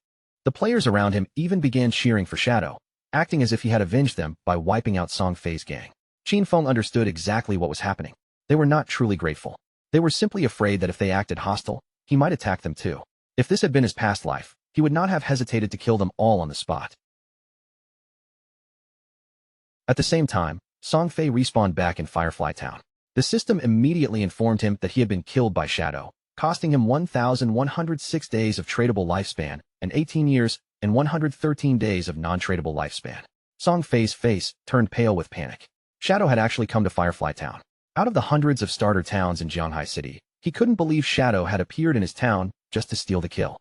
The players around him even began cheering for Shadow, acting as if he had avenged them by wiping out Song Fei's gang. Qin Feng understood exactly what was happening. They were not truly grateful. They were simply afraid that if they acted hostile, he might attack them too. If this had been his past life, he would not have hesitated to kill them all on the spot. At the same time, Song Fei respawned back in Firefly Town. The system immediately informed him that he had been killed by Shadow, costing him 1,106 days of tradable lifespan and 18 years and 113 days of non-tradable lifespan. Song Fei's face turned pale with panic. Shadow had actually come to Firefly Town. Out of the hundreds of starter towns in Jianghai City, he couldn't believe Shadow had appeared in his town just to steal the kill.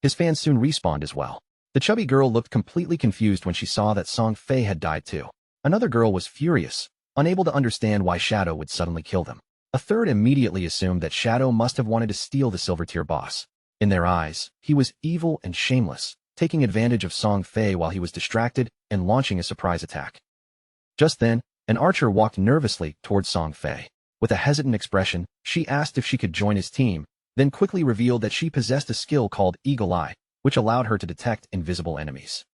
His fans soon respawned as well. The chubby girl looked completely confused when she saw that Song Fei had died too. Another girl was furious, unable to understand why Shadow would suddenly kill them. A third immediately assumed that Shadow must have wanted to steal the silver-tier boss. In their eyes, he was evil and shameless, taking advantage of Song Fei while he was distracted and launching a surprise attack. Just then, an archer walked nervously towards Song Fei. With a hesitant expression, she asked if she could join his team, then quickly revealed that she possessed a skill called Eagle Eye, which allowed her to detect invisible enemies.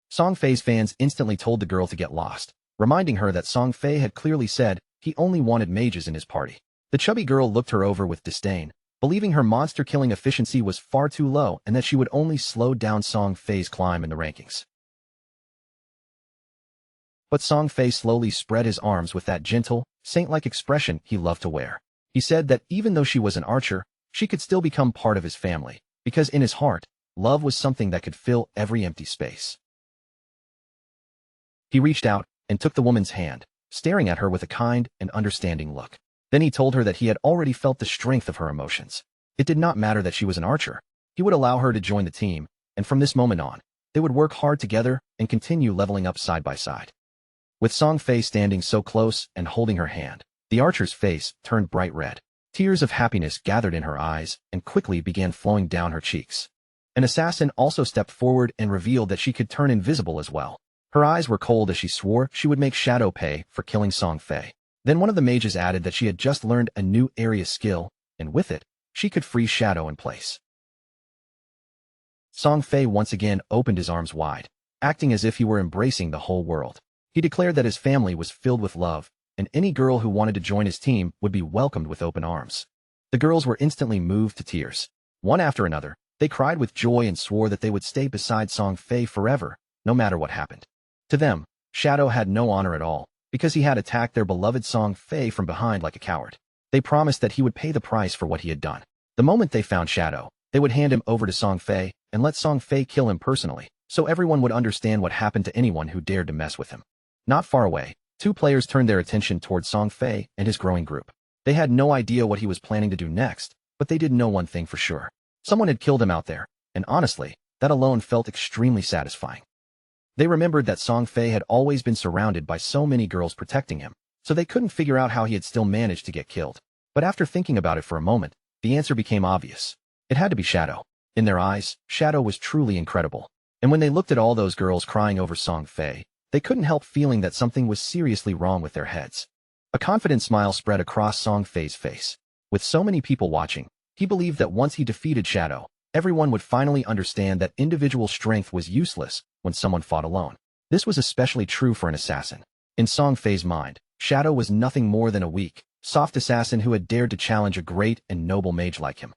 Song Fei's fans instantly told the girl to get lost, reminding her that Song Fei had clearly said he only wanted mages in his party. The chubby girl looked her over with disdain, believing her monster-killing efficiency was far too low and that she would only slow down Song Fei's climb in the rankings. But Song Fei slowly spread his arms with that gentle, saint-like expression he loved to wear. He said that even though she was an archer, she could still become part of his family, because in his heart, love was something that could fill every empty space. He reached out and took the woman's hand, staring at her with a kind and understanding look. Then he told her that he had already felt the strength of her emotions. It did not matter that she was an archer. He would allow her to join the team, and from this moment on, they would work hard together and continue leveling up side by side. With Song Fei standing so close and holding her hand, the archer's face turned bright red. Tears of happiness gathered in her eyes and quickly began flowing down her cheeks. An assassin also stepped forward and revealed that she could turn invisible as well. Her eyes were cold as she swore she would make Shadow pay for killing Song Fei. Then one of the mages added that she had just learned a new area skill, and with it, she could freeze Shadow in place. Song Fei once again opened his arms wide, acting as if he were embracing the whole world. He declared that his family was filled with love, and any girl who wanted to join his team would be welcomed with open arms. The girls were instantly moved to tears. One after another, they cried with joy and swore that they would stay beside Song Fei forever, no matter what happened. To them, Shadow had no honor at all, because he had attacked their beloved Song Fei from behind like a coward. They promised that he would pay the price for what he had done. The moment they found Shadow, they would hand him over to Song Fei and let Song Fei kill him personally, so everyone would understand what happened to anyone who dared to mess with him. Not far away, two players turned their attention toward Song Fei and his growing group. They had no idea what he was planning to do next, but they did know one thing for sure. Someone had killed him out there, and honestly, that alone felt extremely satisfying. They remembered that Song Fei had always been surrounded by so many girls protecting him, so they couldn't figure out how he had still managed to get killed. But after thinking about it for a moment, the answer became obvious. It had to be Shadow. In their eyes, Shadow was truly incredible. And when they looked at all those girls crying over Song Fei, they couldn't help feeling that something was seriously wrong with their heads. A confident smile spread across Song Fei's face. With so many people watching, he believed that once he defeated Shadow, everyone would finally understand that individual strength was useless when someone fought alone. This was especially true for an assassin. In Song Fei's mind, Shadow was nothing more than a weak, soft assassin who had dared to challenge a great and noble mage like him.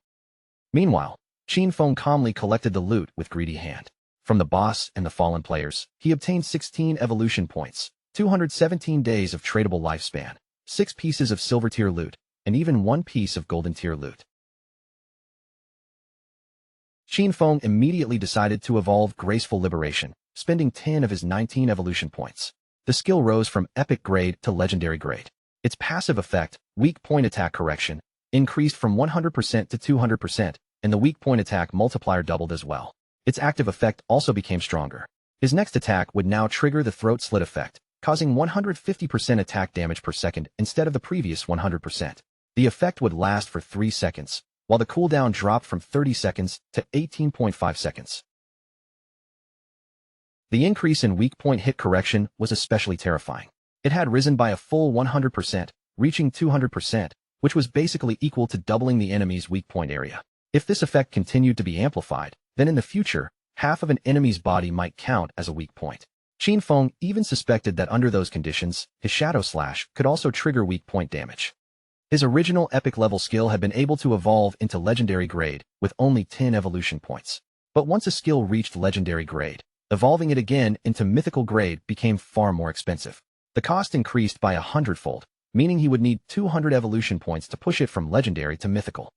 Meanwhile, Qin Feng calmly collected the loot with greedy hand. From the boss and the fallen players, he obtained 16 evolution points, 217 days of tradable lifespan, 6 pieces of silver tier loot, and even 1 piece of golden tier loot. Qin Feng immediately decided to evolve Graceful Liberation, spending 10 of his 19 evolution points. The skill rose from epic grade to legendary grade. Its passive effect, weak point attack correction, increased from 100% to 200%, and the weak point attack multiplier doubled as well. Its active effect also became stronger. His next attack would now trigger the throat slit effect, causing 150% attack damage per second instead of the previous 100%. The effect would last for 3 seconds, while the cooldown dropped from 30 seconds to 18.5 seconds. The increase in weak point hit correction was especially terrifying. It had risen by a full 100%, reaching 200%, which was basically equal to doubling the enemy's weak point area. If this effect continued to be amplified, then in the future, half of an enemy's body might count as a weak point. Qin Feng even suspected that under those conditions, his Shadow Slash could also trigger weak point damage. His original epic level skill had been able to evolve into legendary grade with only 10 evolution points. But once a skill reached legendary grade, evolving it again into mythical grade became far more expensive. The cost increased by 100-fold, meaning he would need 200 evolution points to push it from legendary to mythical.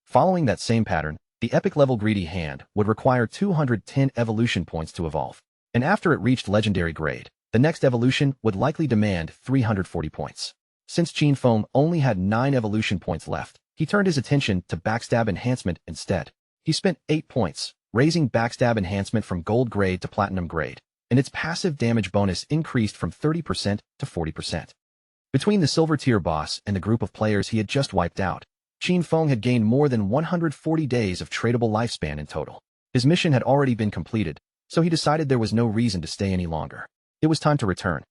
Following that same pattern, the epic level Greedy Hand would require 210 evolution points to evolve, and after it reached legendary grade, the next evolution would likely demand 340 points. Since Qin Feng only had 9 evolution points left, he turned his attention to Backstab Enhancement instead. He spent 8 points, raising Backstab Enhancement from Gold grade to Platinum grade, and its passive damage bonus increased from 30% to 40%. Between the Silver Tier boss and the group of players he had just wiped out, Qin Feng had gained more than 140 days of tradable lifespan in total. His mission had already been completed, so he decided there was no reason to stay any longer. It was time to return.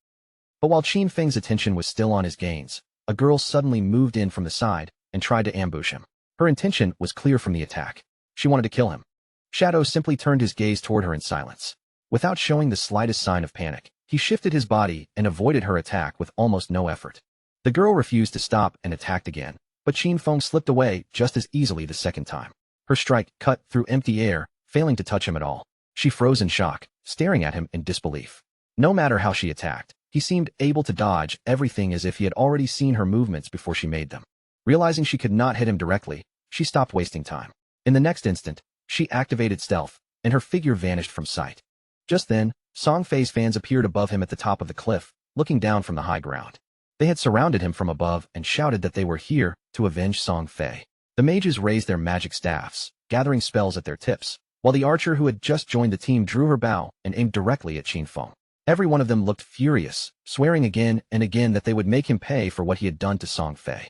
But while Qin Feng's attention was still on his gains, a girl suddenly moved in from the side and tried to ambush him. Her intention was clear from the attack. She wanted to kill him. Shadow simply turned his gaze toward her in silence. Without showing the slightest sign of panic, he shifted his body and avoided her attack with almost no effort. The girl refused to stop and attacked again, but Qin Feng slipped away just as easily the second time. Her strike cut through empty air, failing to touch him at all. She froze in shock, staring at him in disbelief. No matter how she attacked, he seemed able to dodge everything as if he had already seen her movements before she made them. Realizing she could not hit him directly, she stopped wasting time. In the next instant, she activated stealth, and her figure vanished from sight. Just then, Song Fei's fans appeared above him at the top of the cliff, looking down from the high ground. They had surrounded him from above and shouted that they were here to avenge Song Fei. The mages raised their magic staffs, gathering spells at their tips, while the archer who had just joined the team drew her bow and aimed directly at Qin Feng. Every one of them looked furious, swearing again and again that they would make him pay for what he had done to Song Fei.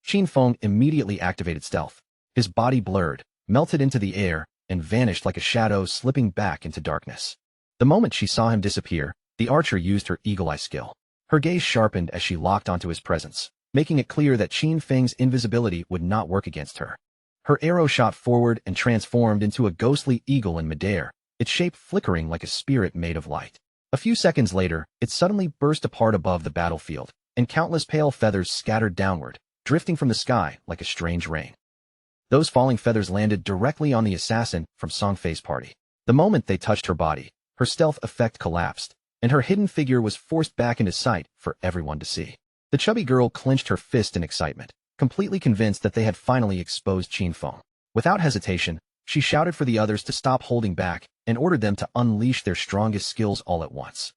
Qin Feng immediately activated stealth. His body blurred, melted into the air, and vanished like a shadow slipping back into darkness. The moment she saw him disappear, the archer used her eagle eye skill. Her gaze sharpened as she locked onto his presence, making it clear that Qin Feng's invisibility would not work against her. Her arrow shot forward and transformed into a ghostly eagle in midair, its shape flickering like a spirit made of light. A few seconds later, it suddenly burst apart above the battlefield, and countless pale feathers scattered downward, drifting from the sky like a strange rain. Those falling feathers landed directly on the assassin from Song Fei's party. The moment they touched her body, her stealth effect collapsed, and her hidden figure was forced back into sight for everyone to see. The chubby girl clenched her fist in excitement, completely convinced that they had finally exposed Qin Feng. Without hesitation, she shouted for the others to stop holding back and ordered them to unleash their strongest skills all at once.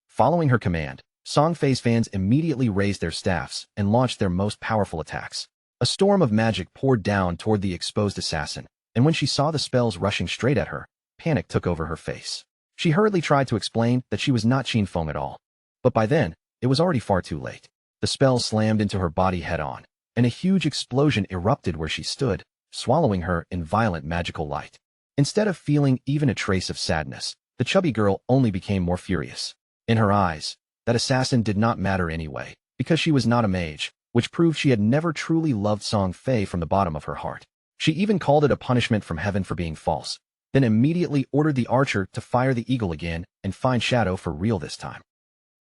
Following her command, Song Fei's fans immediately raised their staffs and launched their most powerful attacks. A storm of magic poured down toward the exposed assassin, and when she saw the spells rushing straight at her, panic took over her face. She hurriedly tried to explain that she was not Qin Feng at all. But by then, it was already far too late. The spell slammed into her body head-on, and a huge explosion erupted where she stood, swallowing her in violent magical light. Instead of feeling even a trace of sadness, the chubby girl only became more furious. In her eyes, that assassin did not matter anyway, because she was not a mage, which proved she had never truly loved Song Fei from the bottom of her heart. She even called it a punishment from heaven for being false, then immediately ordered the archer to fire the eagle again and find Shadow for real this time.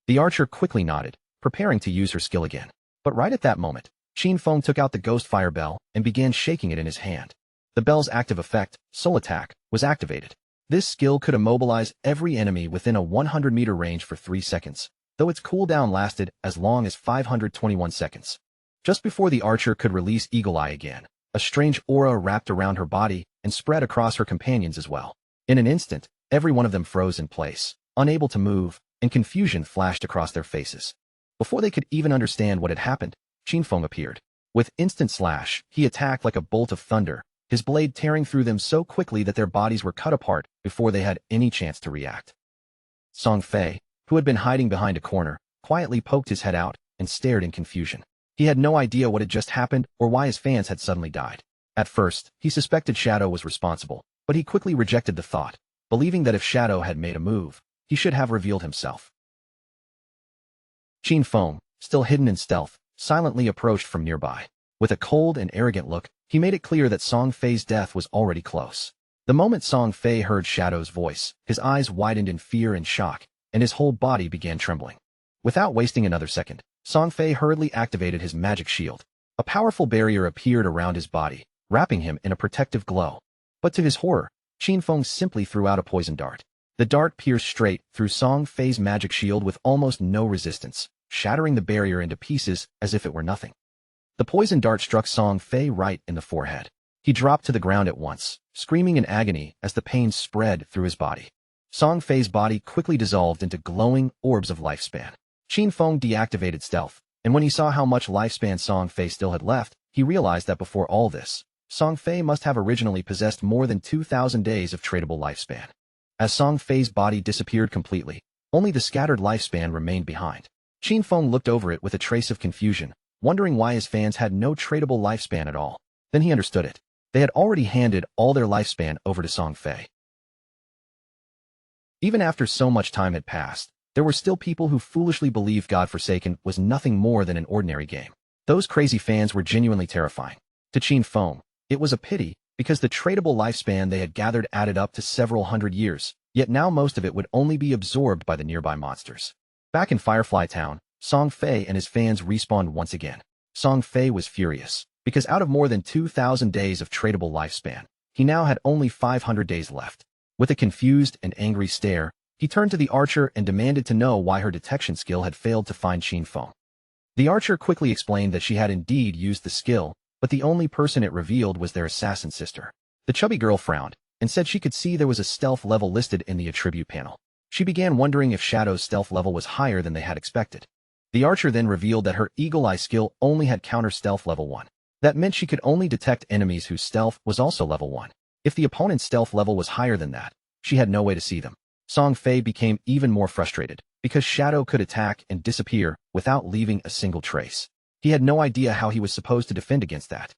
The archer quickly nodded, preparing to use her skill again. But right at that moment, Qin Feng took out the ghost fire bell and began shaking it in his hand. The bell's active effect, Soul Attack, was activated. This skill could immobilize every enemy within a 100-meter range for 3 seconds, though its cooldown lasted as long as 521 seconds. Just before the archer could release Eagle Eye again, a strange aura wrapped around her body and spread across her companions as well. In an instant, every one of them froze in place, unable to move, and confusion flashed across their faces. Before they could even understand what had happened, Qin Feng appeared. With instant slash, he attacked like a bolt of thunder, his blade tearing through them so quickly that their bodies were cut apart before they had any chance to react. Song Fei, who had been hiding behind a corner, quietly poked his head out and stared in confusion. He had no idea what had just happened or why his fans had suddenly died. At first, he suspected Shadow was responsible, but he quickly rejected the thought, believing that if Shadow had made a move, he should have revealed himself. Qin Feng, still hidden in stealth, silently approached from nearby. With a cold and arrogant look, he made it clear that Song Fei's death was already close. The moment Song Fei heard Shadow's voice, his eyes widened in fear and shock, and his whole body began trembling. Without wasting another second, Song Fei hurriedly activated his magic shield. A powerful barrier appeared around his body, wrapping him in a protective glow. But to his horror, Qin Feng simply threw out a poison dart. The dart pierced straight through Song Fei's magic shield with almost no resistance, shattering the barrier into pieces as if it were nothing. The poison dart struck Song Fei right in the forehead. He dropped to the ground at once, screaming in agony as the pain spread through his body. Song Fei's body quickly dissolved into glowing orbs of lifespan. Qin Feng deactivated stealth, and when he saw how much lifespan Song Fei still had left, he realized that before all this, Song Fei must have originally possessed more than 2,000 days of tradable lifespan. As Song Fei's body disappeared completely, only the scattered lifespan remained behind. Qin Feng looked over it with a trace of confusion, wondering why his fans had no tradable lifespan at all. Then he understood it. They had already handed all their lifespan over to Song Fei. Even after so much time had passed, there were still people who foolishly believed God-Forsaken was nothing more than an ordinary game. Those crazy fans were genuinely terrifying. To Qin Feng, it was a pity, because the tradable lifespan they had gathered added up to several hundred years, yet now most of it would only be absorbed by the nearby monsters. Back in Firefly Town, Song Fei and his fans respawned once again. Song Fei was furious, because out of more than 2,000 days of tradable lifespan, he now had only 500 days left. With a confused and angry stare, he turned to the archer and demanded to know why her detection skill had failed to find Qin Feng. The archer quickly explained that she had indeed used the skill, but the only person it revealed was their assassin sister. The chubby girl frowned, and said she could see there was a stealth level listed in the attribute panel. She began wondering if Shadow's stealth level was higher than they had expected. The archer then revealed that her Eagle Eye skill only had counter stealth level 1. That meant she could only detect enemies whose stealth was also level 1. If the opponent's stealth level was higher than that, she had no way to see them. Song Fei became even more frustrated, because Shadow could attack and disappear without leaving a single trace. He had no idea how he was supposed to defend against that.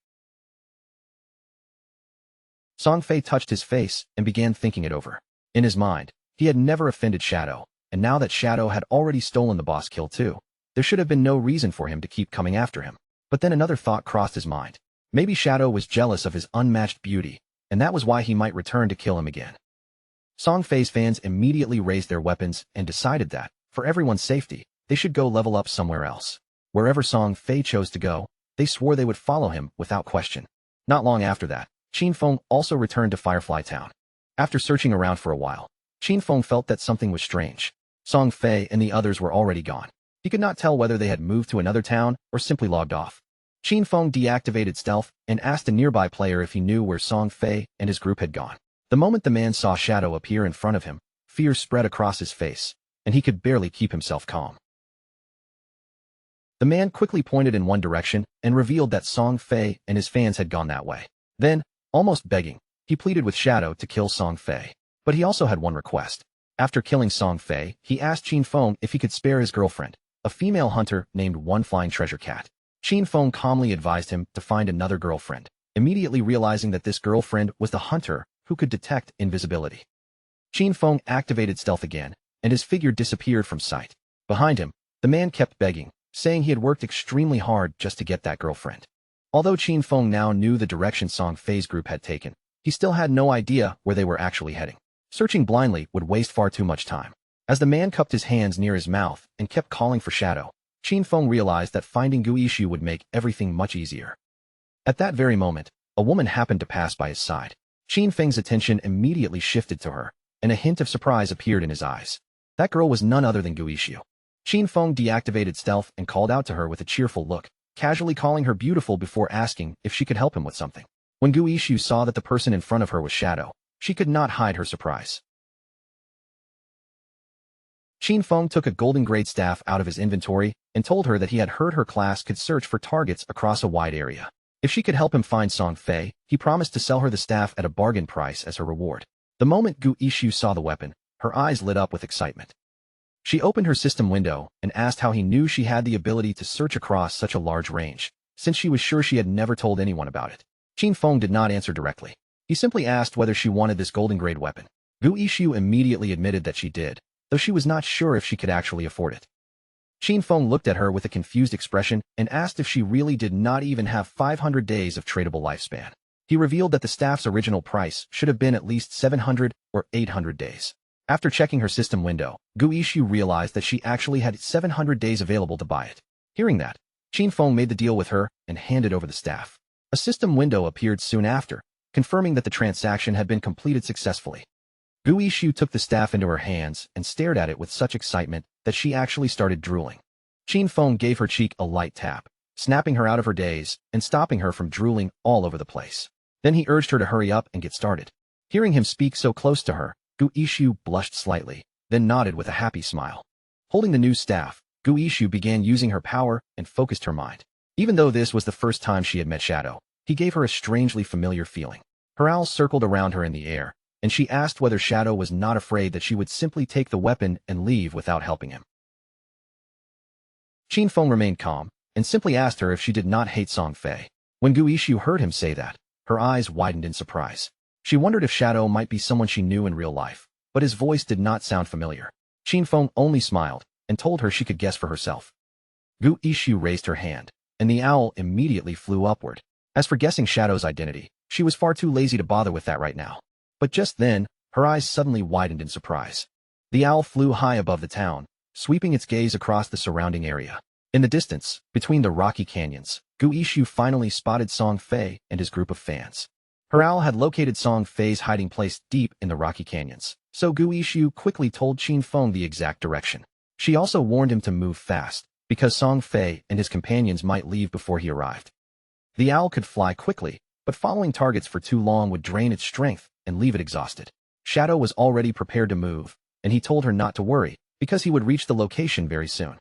Song Fei touched his face and began thinking it over. In his mind, he had never offended Shadow, and now that Shadow had already stolen the boss kill too, there should have been no reason for him to keep coming after him. But then another thought crossed his mind. Maybe Shadow was jealous of his unmatched beauty, and that was why he might return to kill him again. Song Fei's fans immediately raised their weapons and decided that, for everyone's safety, they should go level up somewhere else. Wherever Song Fei chose to go, they swore they would follow him without question. Not long after that, Qin Feng also returned to Firefly Town. After searching around for a while, Qin Feng felt that something was strange. Song Fei and the others were already gone. He could not tell whether they had moved to another town or simply logged off. Qin Feng deactivated stealth and asked a nearby player if he knew where Song Fei and his group had gone. The moment the man saw Shadow appear in front of him, fear spread across his face, and he could barely keep himself calm. The man quickly pointed in one direction and revealed that Song Fei and his fans had gone that way. Then, almost begging, He pleaded with Shadow to kill Song Fei. But he also had one request. After killing Song Fei, he asked Qin Feng if he could spare his girlfriend, a female hunter named One Flying Treasure Cat. Qin Feng calmly advised him to find another girlfriend, immediately realizing that this girlfriend was the hunter who could detect invisibility. Qin Feng activated stealth again, and his figure disappeared from sight. Behind him, the man kept begging, saying he had worked extremely hard just to get that girlfriend. Although Qin Feng now knew the direction Song Fei's group had taken, he still had no idea where they were actually heading. Searching blindly would waste far too much time. As the man cupped his hands near his mouth and kept calling for Shadow, Qin Feng realized that finding Gu Yishu would make everything much easier. At that very moment, a woman happened to pass by his side. Qin Feng's attention immediately shifted to her, and a hint of surprise appeared in his eyes. That girl was none other than Gu Yishu. Qin Feng deactivated stealth and called out to her with a cheerful look, casually calling her beautiful before asking if she could help him with something. When Gu Yishu saw that the person in front of her was Shadow, she could not hide her surprise. Qin Feng took a golden grade staff out of his inventory and told her that he had heard her class could search for targets across a wide area. If she could help him find Song Fei, he promised to sell her the staff at a bargain price as her reward. The moment Gu Yishu saw the weapon, her eyes lit up with excitement. She opened her system window and asked how he knew she had the ability to search across such a large range, since she was sure she had never told anyone about it. Qin Feng did not answer directly. He simply asked whether she wanted this golden grade weapon. Gu Yishu immediately admitted that she did, though she was not sure if she could actually afford it. Qin Feng looked at her with a confused expression and asked if she really did not even have 500 days of tradable lifespan. He revealed that the staff's original price should have been at least 700 or 800 days. After checking her system window, Gu Yishu realized that she actually had 700 days available to buy it. Hearing that, Qin Feng made the deal with her and handed over the staff. A system window appeared soon after, confirming that the transaction had been completed successfully. Gu Yishu took the staff into her hands and stared at it with such excitement that she actually started drooling. Qin Feng gave her cheek a light tap, snapping her out of her daze and stopping her from drooling all over the place. Then he urged her to hurry up and get started. Hearing him speak so close to her, Gu Yishu blushed slightly, then nodded with a happy smile. Holding the new staff, Gu Yishu began using her power and focused her mind. Even though this was the first time she had met Shadow, he gave her a strangely familiar feeling. Her owl circled around her in the air, and she asked whether Shadow was not afraid that she would simply take the weapon and leave without helping him. Qin Feng remained calm, and simply asked her if she did not hate Song Fei. When Gu Yishu heard him say that, her eyes widened in surprise. She wondered if Shadow might be someone she knew in real life, but his voice did not sound familiar. Qin Feng only smiled and told her she could guess for herself. Gu Yishu raised her hand, and the owl immediately flew upward. As for guessing Shadow's identity, she was far too lazy to bother with that right now. But just then, her eyes suddenly widened in surprise. The owl flew high above the town, sweeping its gaze across the surrounding area. In the distance, between the rocky canyons, Gu Yishu finally spotted Song Fei and his group of fans. Her owl had located Song Fei's hiding place deep in the rocky canyons, so Gu Yishu quickly told Qin Feng the exact direction. She also warned him to move fast, because Song Fei and his companions might leave before he arrived. The owl could fly quickly, but following targets for too long would drain its strength and leave it exhausted. Shadow was already prepared to move, and he told her not to worry, because he would reach the location very soon.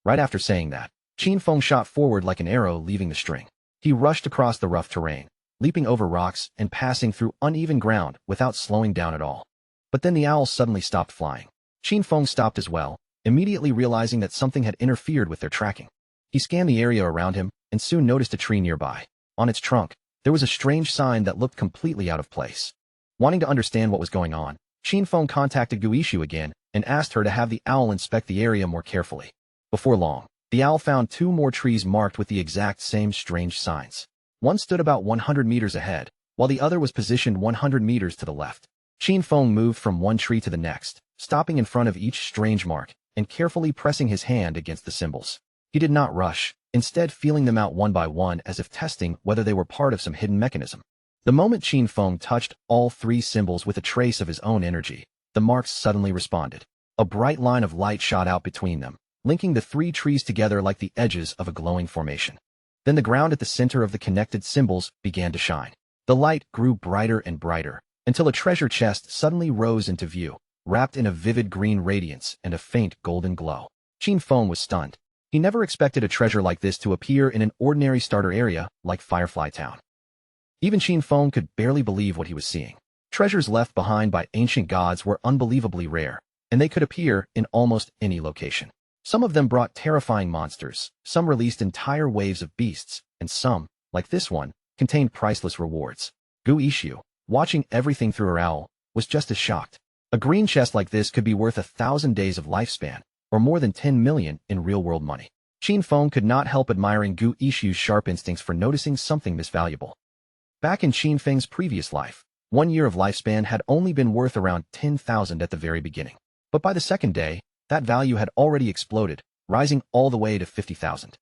Right after saying that, Qin Feng shot forward like an arrow leaving the string. He rushed across the rough terrain, leaping over rocks and passing through uneven ground without slowing down at all. But then the owl suddenly stopped flying. Qin Feng stopped as well, immediately realizing that something had interfered with their tracking. He scanned the area around him and soon noticed a tree nearby. On its trunk, there was a strange sign that looked completely out of place. Wanting to understand what was going on, Qin Feng contacted Gu Yishu again and asked her to have the owl inspect the area more carefully. Before long, the owl found 2 more trees marked with the exact same strange signs. One stood about 100 meters ahead, while the other was positioned 100 meters to the left. Qin Feng moved from one tree to the next, stopping in front of each strange mark and carefully pressing his hand against the symbols. He did not rush, instead feeling them out one by one as if testing whether they were part of some hidden mechanism. The moment Qin Feng touched all 3 symbols with a trace of his own energy, the marks suddenly responded. A bright line of light shot out between them, linking the 3 trees together like the edges of a glowing formation. Then the ground at the center of the connected symbols began to shine. The light grew brighter and brighter, until a treasure chest suddenly rose into view, wrapped in a vivid green radiance and a faint golden glow. Qin Feng was stunned. He never expected a treasure like this to appear in an ordinary starter area like Firefly Town. Even Qin Feng could barely believe what he was seeing. Treasures left behind by ancient gods were unbelievably rare, and they could appear in almost any location. Some of them brought terrifying monsters, some released entire waves of beasts, and some, like this one, contained priceless rewards. Gu Ishu, watching everything through her owl, was just as shocked. A green chest like this could be worth 1,000 days of lifespan, or more than 10 million in real-world money. Qin Feng could not help admiring Gu Ishu's sharp instincts for noticing something this valuable. Back in Qin Feng's previous life, 1 year of lifespan had only been worth around 10,000 at the very beginning. But by the second day, that value had already exploded, rising all the way to 50,000.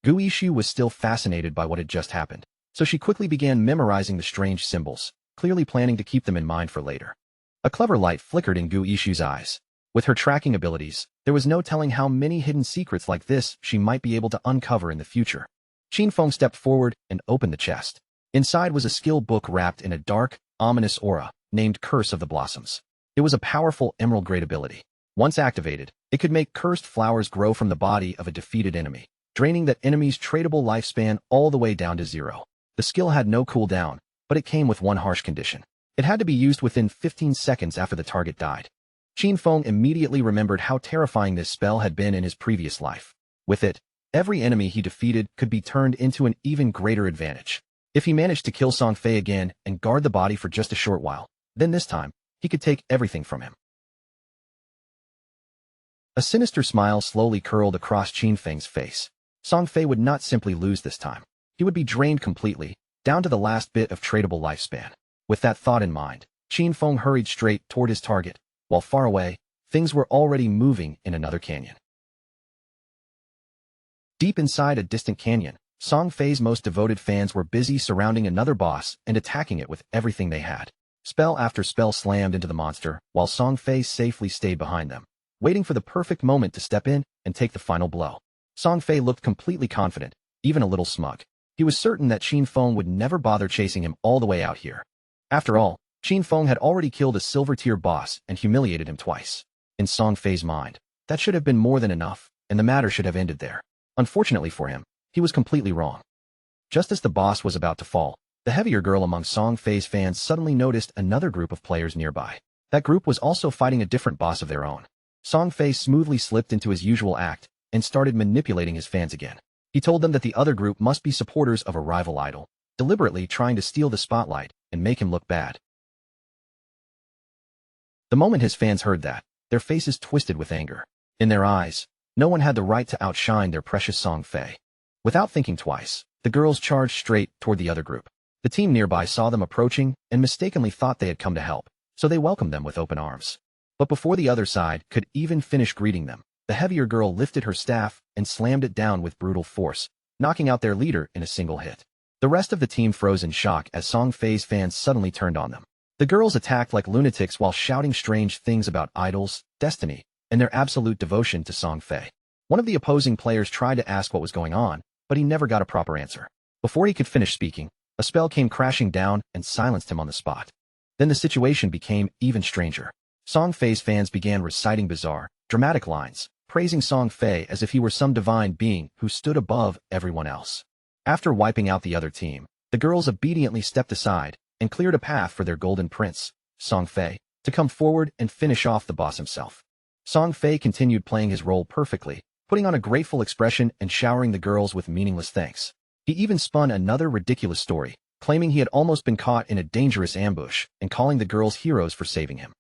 Gu Ishu was still fascinated by what had just happened, so she quickly began memorizing the strange symbols, clearly planning to keep them in mind for later. A clever light flickered in Gu Ishu's eyes. With her tracking abilities, there was no telling how many hidden secrets like this she might be able to uncover in the future. Qin Feng stepped forward and opened the chest. Inside was a skill book wrapped in a dark, ominous aura, named Curse of the Blossoms. It was a powerful emerald-grade ability. Once activated, it could make cursed flowers grow from the body of a defeated enemy, draining that enemy's tradable lifespan all the way down to 0. The skill had no cooldown, but it came with one harsh condition. It had to be used within 15 seconds after the target died. Qin Feng immediately remembered how terrifying this spell had been in his previous life. With it, every enemy he defeated could be turned into an even greater advantage. If he managed to kill Song Fei again and guard the body for just a short while, then this time, he could take everything from him. A sinister smile slowly curled across Qin Feng's face. Song Fei would not simply lose this time. He would be drained completely, down to the last bit of tradable lifespan. With that thought in mind, Qin Feng hurried straight toward his target, while far away, things were already moving in another canyon. Deep inside a distant canyon, Song Fei's most devoted fans were busy surrounding another boss and attacking it with everything they had. Spell after spell slammed into the monster, while Song Fei safely stayed behind them, waiting for the perfect moment to step in and take the final blow. Song Fei looked completely confident, even a little smug. He was certain that Qin Feng would never bother chasing him all the way out here. After all, Qin Feng had already killed a silver-tier boss and humiliated him twice. In Song Fei's mind, that should have been more than enough, and the matter should have ended there. Unfortunately for him, he was completely wrong. Just as the boss was about to fall, the heavier girl among Song Fei's fans suddenly noticed another group of players nearby. That group was also fighting a different boss of their own. Song Fei smoothly slipped into his usual act and started manipulating his fans again. He told them that the other group must be supporters of a rival idol, deliberately trying to steal the spotlight and make him look bad. The moment his fans heard that, their faces twisted with anger. In their eyes, no one had the right to outshine their precious Song Fei. Without thinking twice, the girls charged straight toward the other group. The team nearby saw them approaching and mistakenly thought they had come to help, so they welcomed them with open arms. But before the other side could even finish greeting them, the heavier girl lifted her staff and slammed it down with brutal force, knocking out their leader in a single hit. The rest of the team froze in shock as Song Fei's fans suddenly turned on them. The girls attacked like lunatics while shouting strange things about idols, destiny, and their absolute devotion to Song Fei. One of the opposing players tried to ask what was going on, but he never got a proper answer. Before he could finish speaking, a spell came crashing down and silenced him on the spot. Then the situation became even stranger. Song Fei's fans began reciting bizarre, dramatic lines, praising Song Fei as if he were some divine being who stood above everyone else. After wiping out the other team, the girls obediently stepped aside and cleared a path for their golden prince, Song Fei, to come forward and finish off the boss himself. Song Fei continued playing his role perfectly, putting on a grateful expression and showering the girls with meaningless thanks. He even spun another ridiculous story, claiming he had almost been caught in a dangerous ambush and calling the girls heroes for saving him.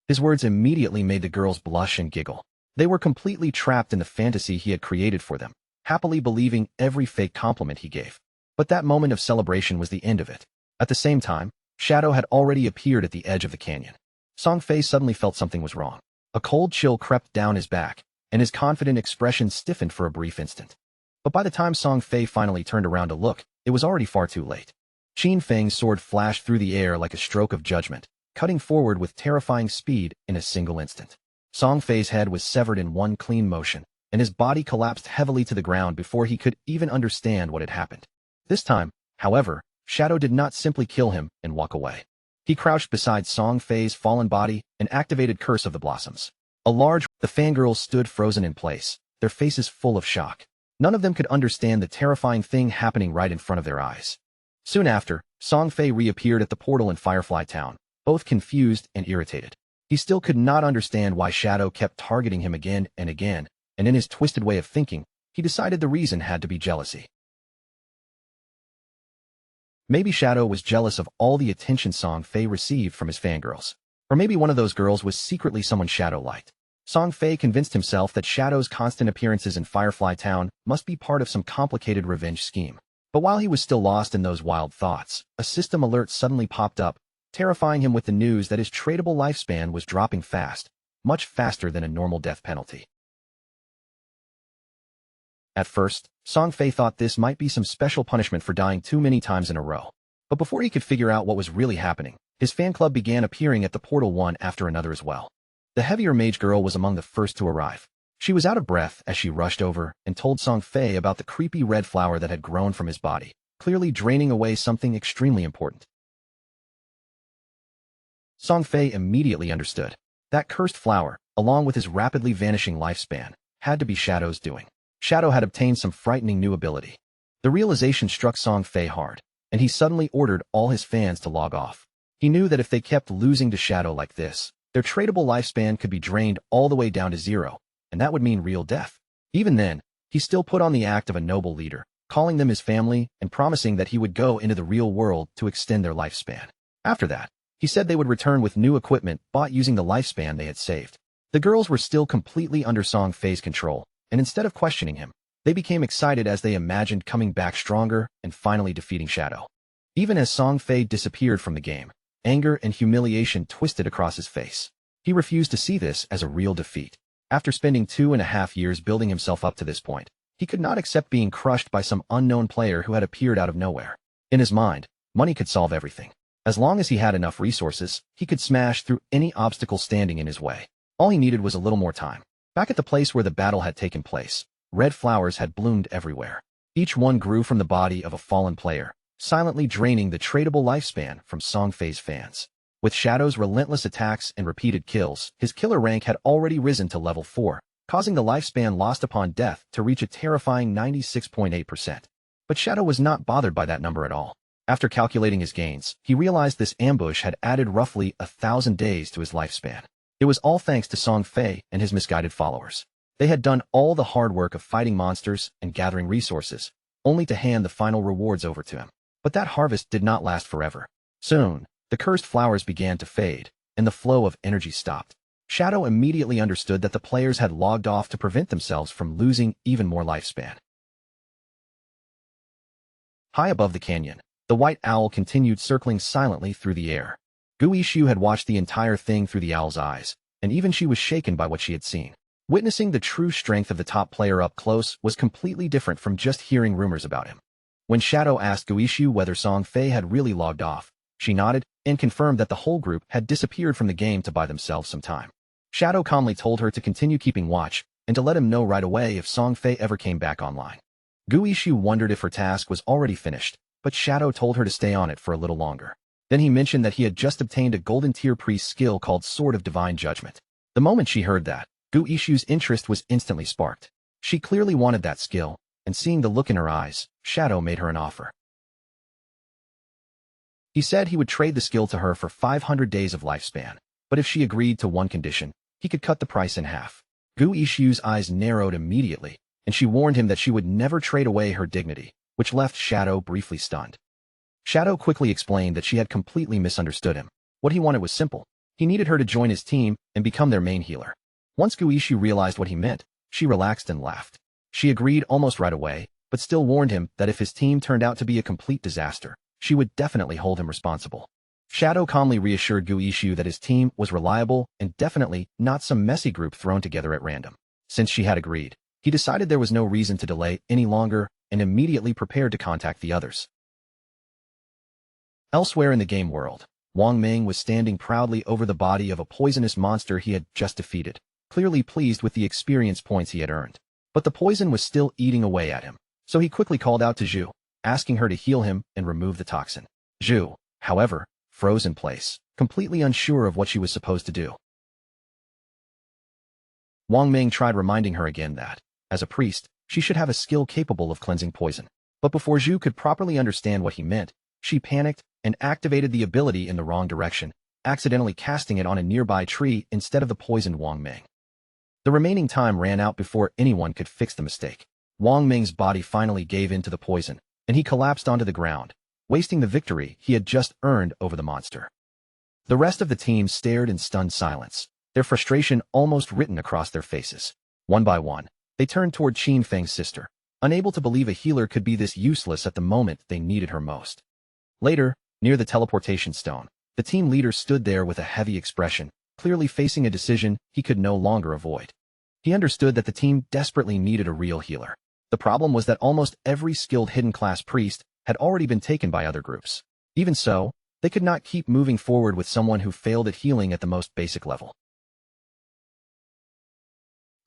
His words immediately made the girls blush and giggle. They were completely trapped in the fantasy he had created for them, happily believing every fake compliment he gave. But that moment of celebration was the end of it. At the same time, Shadow had already appeared at the edge of the canyon. Song Fei suddenly felt something was wrong. A cold chill crept down his back, and his confident expression stiffened for a brief instant. But by the time Song Fei finally turned around to look, it was already far too late. Qin Feng's sword flashed through the air like a stroke of judgment, cutting forward with terrifying speed in a single instant. Song Fei's head was severed in one clean motion, and his body collapsed heavily to the ground before he could even understand what had happened. This time, however, Shadow did not simply kill him and walk away. He crouched beside Song Fei's fallen body and activated Curse of the Blossoms. The fangirls stood frozen in place, their faces full of shock. None of them could understand the terrifying thing happening right in front of their eyes. Soon after, Song Fei reappeared at the portal in Firefly Town, both confused and irritated. He still could not understand why Shadow kept targeting him again and again, and in his twisted way of thinking, he decided the reason had to be jealousy. Maybe Shadow was jealous of all the attention Song Fei received from his fangirls. Or maybe one of those girls was secretly someone Shadow liked. Song Fei convinced himself that Shadow's constant appearances in Firefly Town must be part of some complicated revenge scheme. But while he was still lost in those wild thoughts, a system alert suddenly popped up, terrifying him with the news that his tradable lifespan was dropping fast, much faster than a normal death penalty. At first, Song Fei thought this might be some special punishment for dying too many times in a row. But before he could figure out what was really happening, his fan club began appearing at the portal one after another as well. The heavier mage girl was among the first to arrive. She was out of breath as she rushed over and told Song Fei about the creepy red flower that had grown from his body, clearly draining away something extremely important. Song Fei immediately understood. That cursed flower, along with his rapidly vanishing lifespan, had to be Shadow's doing. Shadow had obtained some frightening new ability. The realization struck Song Fei hard, and he suddenly ordered all his fans to log off. He knew that if they kept losing to Shadow like this, their tradable lifespan could be drained all the way down to 0, and that would mean real death. Even then, he still put on the act of a noble leader, calling them his family and promising that he would go into the real world to extend their lifespan. After that, he said they would return with new equipment bought using the lifespan they had saved. The girls were still completely under Song Fei's control, and instead of questioning him, they became excited as they imagined coming back stronger and finally defeating Shadow. Even as Song Fei disappeared from the game, anger and humiliation twisted across his face. He refused to see this as a real defeat. After spending 2.5 years building himself up to this point, he could not accept being crushed by some unknown player who had appeared out of nowhere. In his mind, money could solve everything. As long as he had enough resources, he could smash through any obstacle standing in his way. All he needed was a little more time. Back at the place where the battle had taken place, red flowers had bloomed everywhere. Each one grew from the body of a fallen player, silently draining the tradable lifespan from Song Fei's fans. With Shadow's relentless attacks and repeated kills, his killer rank had already risen to level 4, causing the lifespan lost upon death to reach a terrifying 96.8%. But Shadow was not bothered by that number at all. After calculating his gains, he realized this ambush had added roughly 1,000 days to his lifespan. It was all thanks to Song Fei and his misguided followers. They had done all the hard work of fighting monsters and gathering resources, only to hand the final rewards over to him. But that harvest did not last forever. Soon, the cursed flowers began to fade, and the flow of energy stopped. Shadow immediately understood that the players had logged off to prevent themselves from losing even more lifespan. High above the canyon, the white owl continued circling silently through the air. Guishu had watched the entire thing through the owl's eyes, and even she was shaken by what she had seen. Witnessing the true strength of the top player up close was completely different from just hearing rumors about him. When Shadow asked Guishu whether Song Fei had really logged off, she nodded and confirmed that the whole group had disappeared from the game to buy themselves some time. Shadow calmly told her to continue keeping watch and to let him know right away if Song Fei ever came back online. Guishu wondered if her task was already finished, but Shadow told her to stay on it for a little longer. Then he mentioned that he had just obtained a golden tier priest skill called Sword of Divine Judgment. The moment she heard that, Guishu's interest was instantly sparked. She clearly wanted that skill, and seeing the look in her eyes, Shadow made her an offer. He said he would trade the skill to her for 500 days of lifespan, but if she agreed to one condition, he could cut the price in half. Guishu's eyes narrowed immediately, and she warned him that she would never trade away her dignity, which left Shadow briefly stunned. Shadow quickly explained that she had completely misunderstood him. What he wanted was simple. He needed her to join his team and become their main healer. Once Guishu realized what he meant, she relaxed and laughed. She agreed almost right away, but still warned him that if his team turned out to be a complete disaster, she would definitely hold him responsible. Shadow calmly reassured Guishu that his team was reliable and definitely not some messy group thrown together at random. Since she had agreed, he decided there was no reason to delay any longer and immediately prepared to contact the others. Elsewhere in the game world, Wang Ming was standing proudly over the body of a poisonous monster he had just defeated, clearly pleased with the experience points he had earned. But the poison was still eating away at him, so he quickly called out to Zhu, asking her to heal him and remove the toxin. Zhu, however, froze in place, completely unsure of what she was supposed to do. Wang Ming tried reminding her again that, as a priest, She should have a skill capable of cleansing poison. But before Zhu could properly understand what he meant, she panicked and activated the ability in the wrong direction, accidentally casting it on a nearby tree instead of the poisoned Wang Ming. The remaining time ran out before anyone could fix the mistake. Wang Ming's body finally gave in to the poison, and he collapsed onto the ground, wasting the victory he had just earned over the monster. The rest of the team stared in stunned silence, their frustration almost written across their faces. One by one, they turned toward Qin Feng's sister, unable to believe a healer could be this useless at the moment they needed her most. Later, near the teleportation stone, the team leader stood there with a heavy expression, clearly facing a decision he could no longer avoid. He understood that the team desperately needed a real healer. The problem was that almost every skilled hidden class priest had already been taken by other groups. Even so, they could not keep moving forward with someone who failed at healing at the most basic level.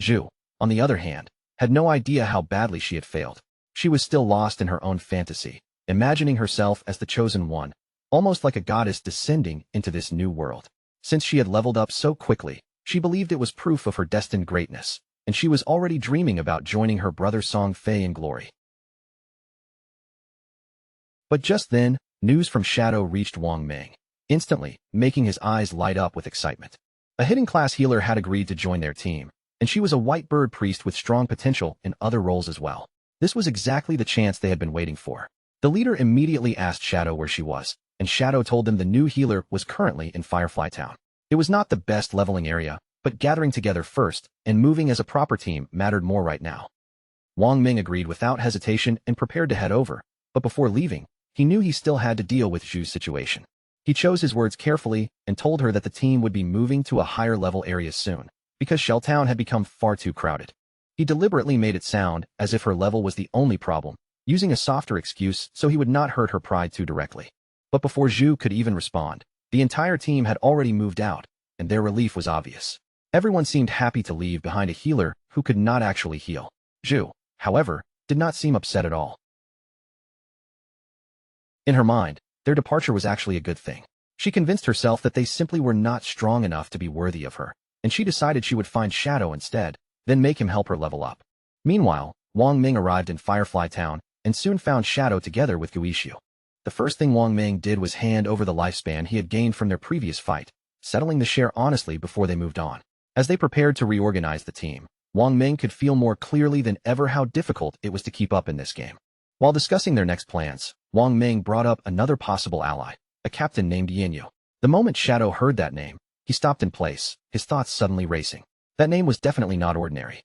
Zhu, on the other hand, had no idea how badly she had failed. She was still lost in her own fantasy, imagining herself as the chosen one, almost like a goddess descending into this new world. Since she had leveled up so quickly, she believed it was proof of her destined greatness, and she was already dreaming about joining her brother Song Fei in glory. But just then, news from Shadow reached Wang Ming, instantly making his eyes light up with excitement. A hidden class healer had agreed to join their team, and she was a white bird priest with strong potential in other roles as well. This was exactly the chance they had been waiting for. The leader immediately asked Shadow where she was, and Shadow told them the new healer was currently in Firefly Town. It was not the best leveling area, but gathering together first and moving as a proper team mattered more right now. Wang Ming agreed without hesitation and prepared to head over, but before leaving, he knew he still had to deal with Zhu's situation. He chose his words carefully and told her that the team would be moving to a higher level area soon, because Shell Town had become far too crowded. He deliberately made it sound as if her level was the only problem, using a softer excuse so he would not hurt her pride too directly. But before Zhu could even respond, the entire team had already moved out, and their relief was obvious. Everyone seemed happy to leave behind a healer who could not actually heal. Zhu, however, did not seem upset at all. In her mind, their departure was actually a good thing. She convinced herself that they simply were not strong enough to be worthy of her, and she decided she would find Shadow instead, then make him help her level up. Meanwhile, Wang Ming arrived in Firefly Town and soon found Shadow together with Guishu. The first thing Wang Ming did was hand over the lifespan he had gained from their previous fight, settling the share honestly before they moved on. As they prepared to reorganize the team, Wang Ming could feel more clearly than ever how difficult it was to keep up in this game. While discussing their next plans, Wang Ming brought up another possible ally, a captain named Yanyu. The moment Shadow heard that name, he stopped in place, his thoughts suddenly racing. That name was definitely not ordinary.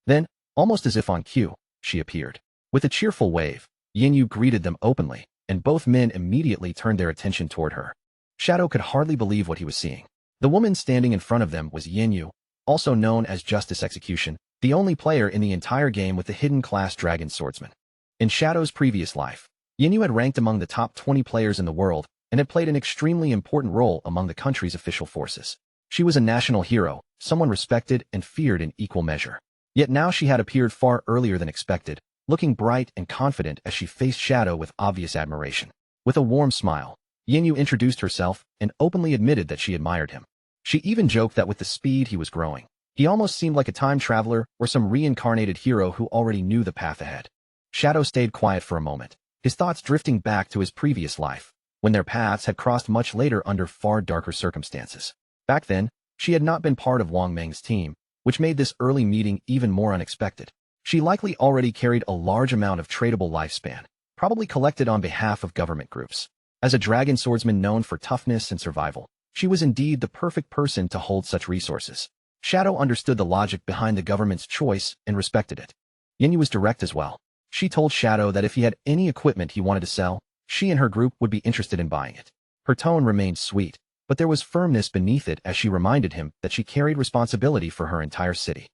Then, almost as if on cue, she appeared. With a cheerful wave, Yanyu greeted them openly, and both men immediately turned their attention toward her. Shadow could hardly believe what he was seeing. The woman standing in front of them was Yanyu, also known as Justice Execution, the only player in the entire game with the hidden class Dragon Swordsman. In Shadow's previous life, Yanyu had ranked among the top 20 players in the world and had played an extremely important role among the country's official forces. She was a national hero, someone respected and feared in equal measure. Yet now she had appeared far earlier than expected, looking bright and confident as she faced Shadow with obvious admiration. With a warm smile, Yanyu introduced herself and openly admitted that she admired him. She even joked that with the speed he was growing, he almost seemed like a time traveler or some reincarnated hero who already knew the path ahead. Shadow stayed quiet for a moment, his thoughts drifting back to his previous life, when their paths had crossed much later under far darker circumstances. Back then, she had not been part of Wang Ming's team, which made this early meeting even more unexpected. She likely already carried a large amount of tradable lifespan, probably collected on behalf of government groups. As a dragon swordsman known for toughness and survival, she was indeed the perfect person to hold such resources. Shadow understood the logic behind the government's choice and respected it. Yanyu was direct as well. She told Shadow that if he had any equipment he wanted to sell, she and her group would be interested in buying it. Her tone remained sweet, but there was firmness beneath it as she reminded him that she carried responsibility for her entire city.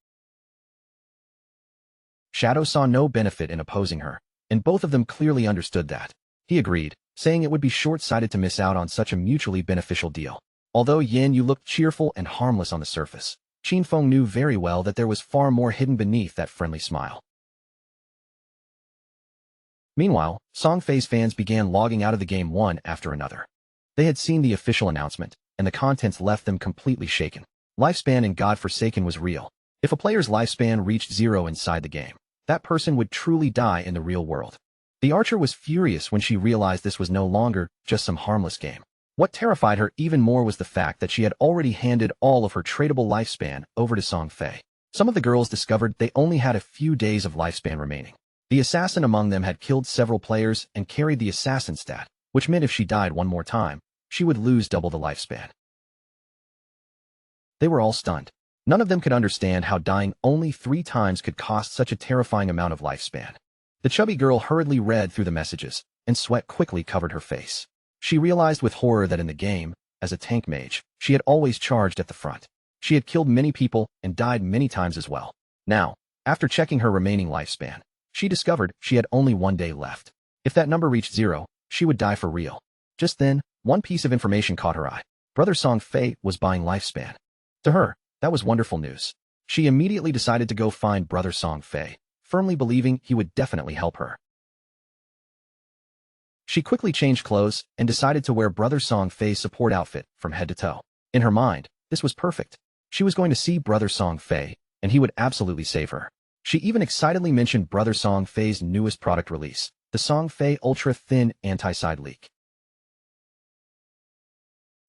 Shadow saw no benefit in opposing her, and both of them clearly understood that. He agreed, saying it would be short-sighted to miss out on such a mutually beneficial deal. Although Yanyu looked cheerful and harmless on the surface, Qin Feng knew very well that there was far more hidden beneath that friendly smile. Meanwhile, Song Fei's fans began logging out of the game one after another. They had seen the official announcement, and the contents left them completely shaken. Lifespan in God Forsaken was real. If a player's lifespan reached 0 inside the game, that person would truly die in the real world. The archer was furious when she realized this was no longer just some harmless game. What terrified her even more was the fact that she had already handed all of her tradable lifespan over to Song Fei. Some of the girls discovered they only had a few days of lifespan remaining. The assassin among them had killed several players and carried the assassin stat, which meant if she died one more time, she would lose double the lifespan. They were all stunned. None of them could understand how dying only 3 times could cost such a terrifying amount of lifespan. The chubby girl hurriedly read through the messages, and sweat quickly covered her face. She realized with horror that in the game, as a tank mage, she had always charged at the front. She had killed many people and died many times as well. Now, after checking her remaining lifespan, she discovered she had only 1 day left. If that number reached 0, she would die for real. Just then, one piece of information caught her eye. Brother Song Fei was buying lifespan. To her, that was wonderful news. She immediately decided to go find Brother Song Fei, firmly believing he would definitely help her. She quickly changed clothes and decided to wear Brother Song Fei's support outfit from head to toe. In her mind, this was perfect. She was going to see Brother Song Fei, and he would absolutely save her. She even excitedly mentioned Brother Song Fei's newest product release, the Song Fei Ultra Thin Anti-Side Leak.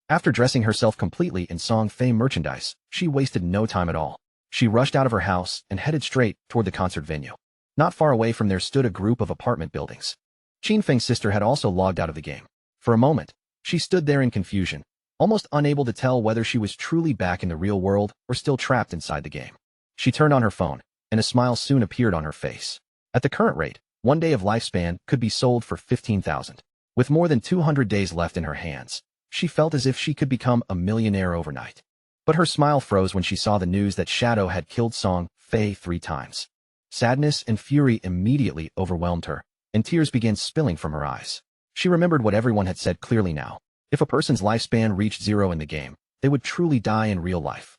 After dressing herself completely in Song Fei merchandise, she wasted no time at all. She rushed out of her house and headed straight toward the concert venue. Not far away from there stood a group of apartment buildings. Qin Feng's sister had also logged out of the game. For a moment, she stood there in confusion, almost unable to tell whether she was truly back in the real world or still trapped inside the game. She turned on her phone, and a smile soon appeared on her face. At the current rate, 1 day of lifespan could be sold for 15,000. With more than 200 days left in her hands, she felt as if she could become a millionaire overnight. But her smile froze when she saw the news that Shadow had killed Song Fei 3 times. Sadness and fury immediately overwhelmed her, and tears began spilling from her eyes. She remembered what everyone had said clearly now. If a person's lifespan reached 0 in the game, they would truly die in real life.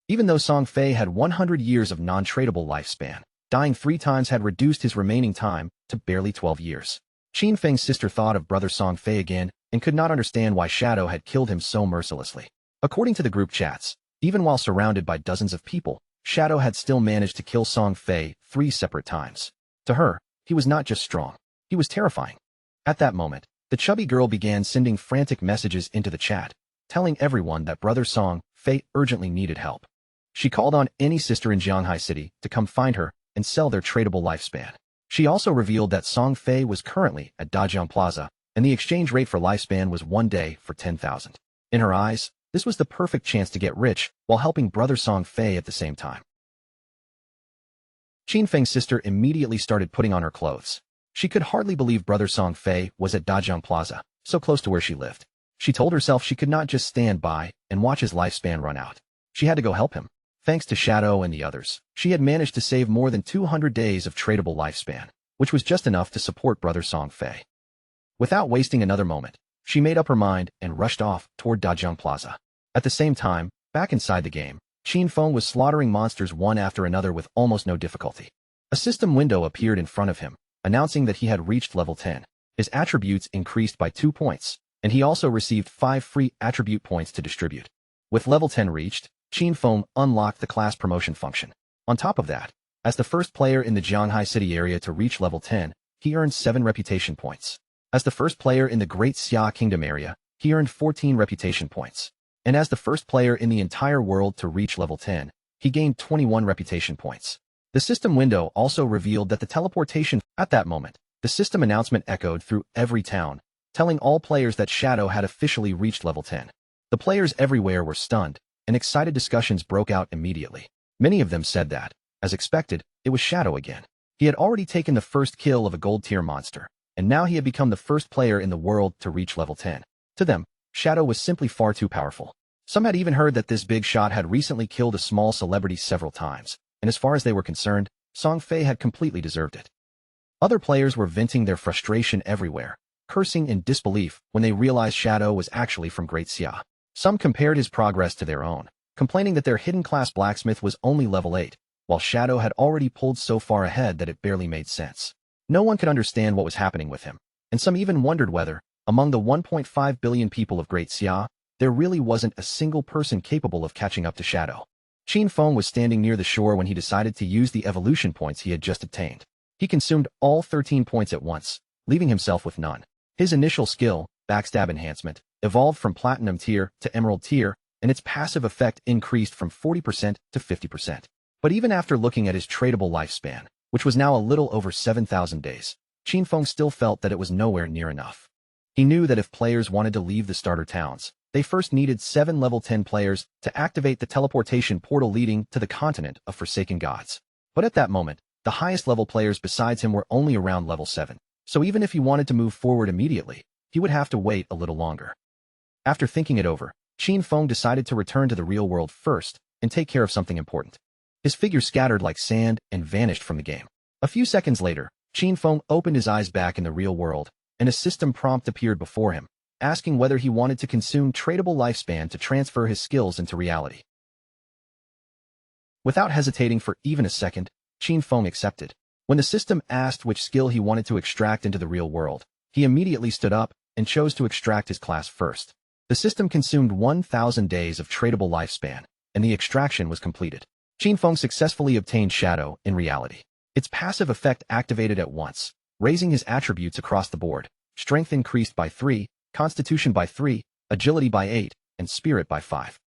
Even though Song Fei had 100 years of non-tradable lifespan, dying 3 times had reduced his remaining time to barely 12 years. Qin Feng's sister thought of Brother Song Fei again and could not understand why Shadow had killed him so mercilessly. According to the group chats, even while surrounded by dozens of people, Shadow had still managed to kill Song Fei 3 separate times. To her, he was not just strong, he was terrifying. At that moment, the chubby girl began sending frantic messages into the chat, telling everyone that Brother Song Fei urgently needed help. She called on any sister in Jianghai City to come find her and sell their tradable lifespan. She also revealed that Song Fei was currently at Dajiang Plaza, and the exchange rate for lifespan was 1 day for 10,000. In her eyes, this was the perfect chance to get rich while helping Brother Song Fei at the same time. Qin Feng's sister immediately started putting on her clothes. She could hardly believe Brother Song Fei was at Dajiang Plaza, so close to where she lived. She told herself she could not just stand by and watch his lifespan run out. She had to go help him. Thanks to Shadow and the others, she had managed to save more than 200 days of tradable lifespan, which was just enough to support Brother Song Fei. Without wasting another moment, she made up her mind and rushed off toward Dajiang Plaza. At the same time, back inside the game, Qin Feng was slaughtering monsters one after another with almost no difficulty. A system window appeared in front of him, announcing that he had reached level 10. His attributes increased by 2 points, and he also received 5 free attribute points to distribute. With level 10 reached, Qin Feng unlocked the class promotion function. On top of that, as the first player in the Jianghai City area to reach level 10, he earned 7 reputation points. As the first player in the Great Xia Kingdom area, he earned 14 reputation points. And as the first player in the entire world to reach level 10, he gained 21 reputation points. The system window also revealed that the teleportation at that moment, the system announcement echoed through every town, telling all players that Shadow had officially reached level 10. The players everywhere were stunned, and excited discussions broke out immediately. Many of them said that, as expected, it was Shadow again. He had already taken the first kill of a gold-tier monster, and now he had become the first player in the world to reach level 10. To them, Shadow was simply far too powerful. Some had even heard that this big shot had recently killed a small celebrity several times, and as far as they were concerned, Song Fei had completely deserved it. Other players were venting their frustration everywhere, cursing in disbelief when they realized Shadow was actually from Great Xia. Some compared his progress to their own, complaining that their hidden class blacksmith was only level 8, while Shadow had already pulled so far ahead that it barely made sense. No one could understand what was happening with him, and some even wondered whether, among the 1.5 billion people of Great Xia, there really wasn't a single person capable of catching up to Shadow. Qin Feng was standing near the shore when he decided to use the evolution points he had just obtained. He consumed all 13 points at once, leaving himself with none. His initial skill, Backstab Enhancement, evolved from Platinum tier to Emerald tier, and its passive effect increased from 40% to 50%. But even after looking at his tradable lifespan, which was now a little over 7,000 days, Qin Feng still felt that it was nowhere near enough. He knew that if players wanted to leave the starter towns, they first needed 7 level 10 players to activate the teleportation portal leading to the continent of Forsaken Gods. But at that moment, the highest level players besides him were only around level 7, so even if he wanted to move forward immediately, he would have to wait a little longer. After thinking it over, Qin Feng decided to return to the real world first and take care of something important. His figure scattered like sand and vanished from the game. A few seconds later, Qin Feng opened his eyes back in the real world, and a system prompt appeared before him, asking whether he wanted to consume tradable lifespan to transfer his skills into reality. Without hesitating for even a second, Qin Feng accepted. When the system asked which skill he wanted to extract into the real world, he immediately stood up and chose to extract his class first. The system consumed 1,000 days of tradable lifespan, and the extraction was completed. Qin Feng successfully obtained Shadow in reality. Its passive effect activated at once, raising his attributes across the board. Strength increased by 3, Constitution by 3, Agility by 8, and Spirit by 5.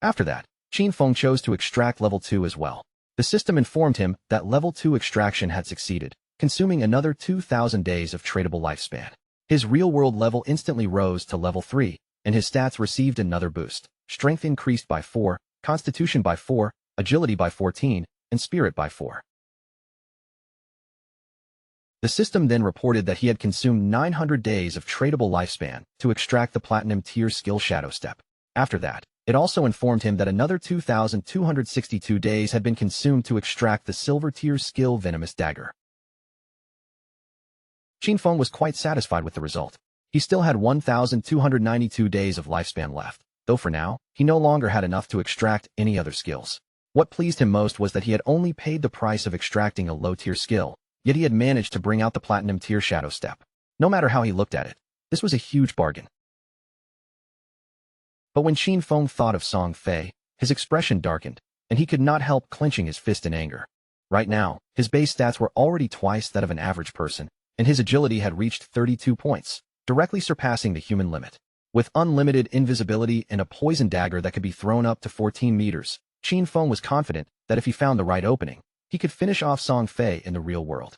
After that, Qin Feng chose to extract level 2 as well. The system informed him that level 2 extraction had succeeded, consuming another 2,000 days of tradable lifespan. His real-world level instantly rose to level 3, and his stats received another boost. Strength increased by 4, Constitution by 4, Agility by 14, and Spirit by 4. The system then reported that he had consumed 900 days of tradable lifespan to extract the Platinum tier skill Shadow Step. After that, it also informed him that another 2,262 days had been consumed to extract the Silver tier skill Venomous Dagger. Qin Feng was quite satisfied with the result. He still had 1,292 days of lifespan left, though for now, he no longer had enough to extract any other skills. What pleased him most was that he had only paid the price of extracting a low-tier skill, yet he had managed to bring out the Platinum tier Shadow Step. No matter how he looked at it, this was a huge bargain. But when Qin Feng thought of Song Fei, his expression darkened, and he could not help clenching his fist in anger. Right now, his base stats were already twice that of an average person, and his agility had reached 32 points, directly surpassing the human limit. With unlimited invisibility and a poison dagger that could be thrown up to 14 meters, Qin Feng was confident that if he found the right opening, he could finish off Song Fei in the real world.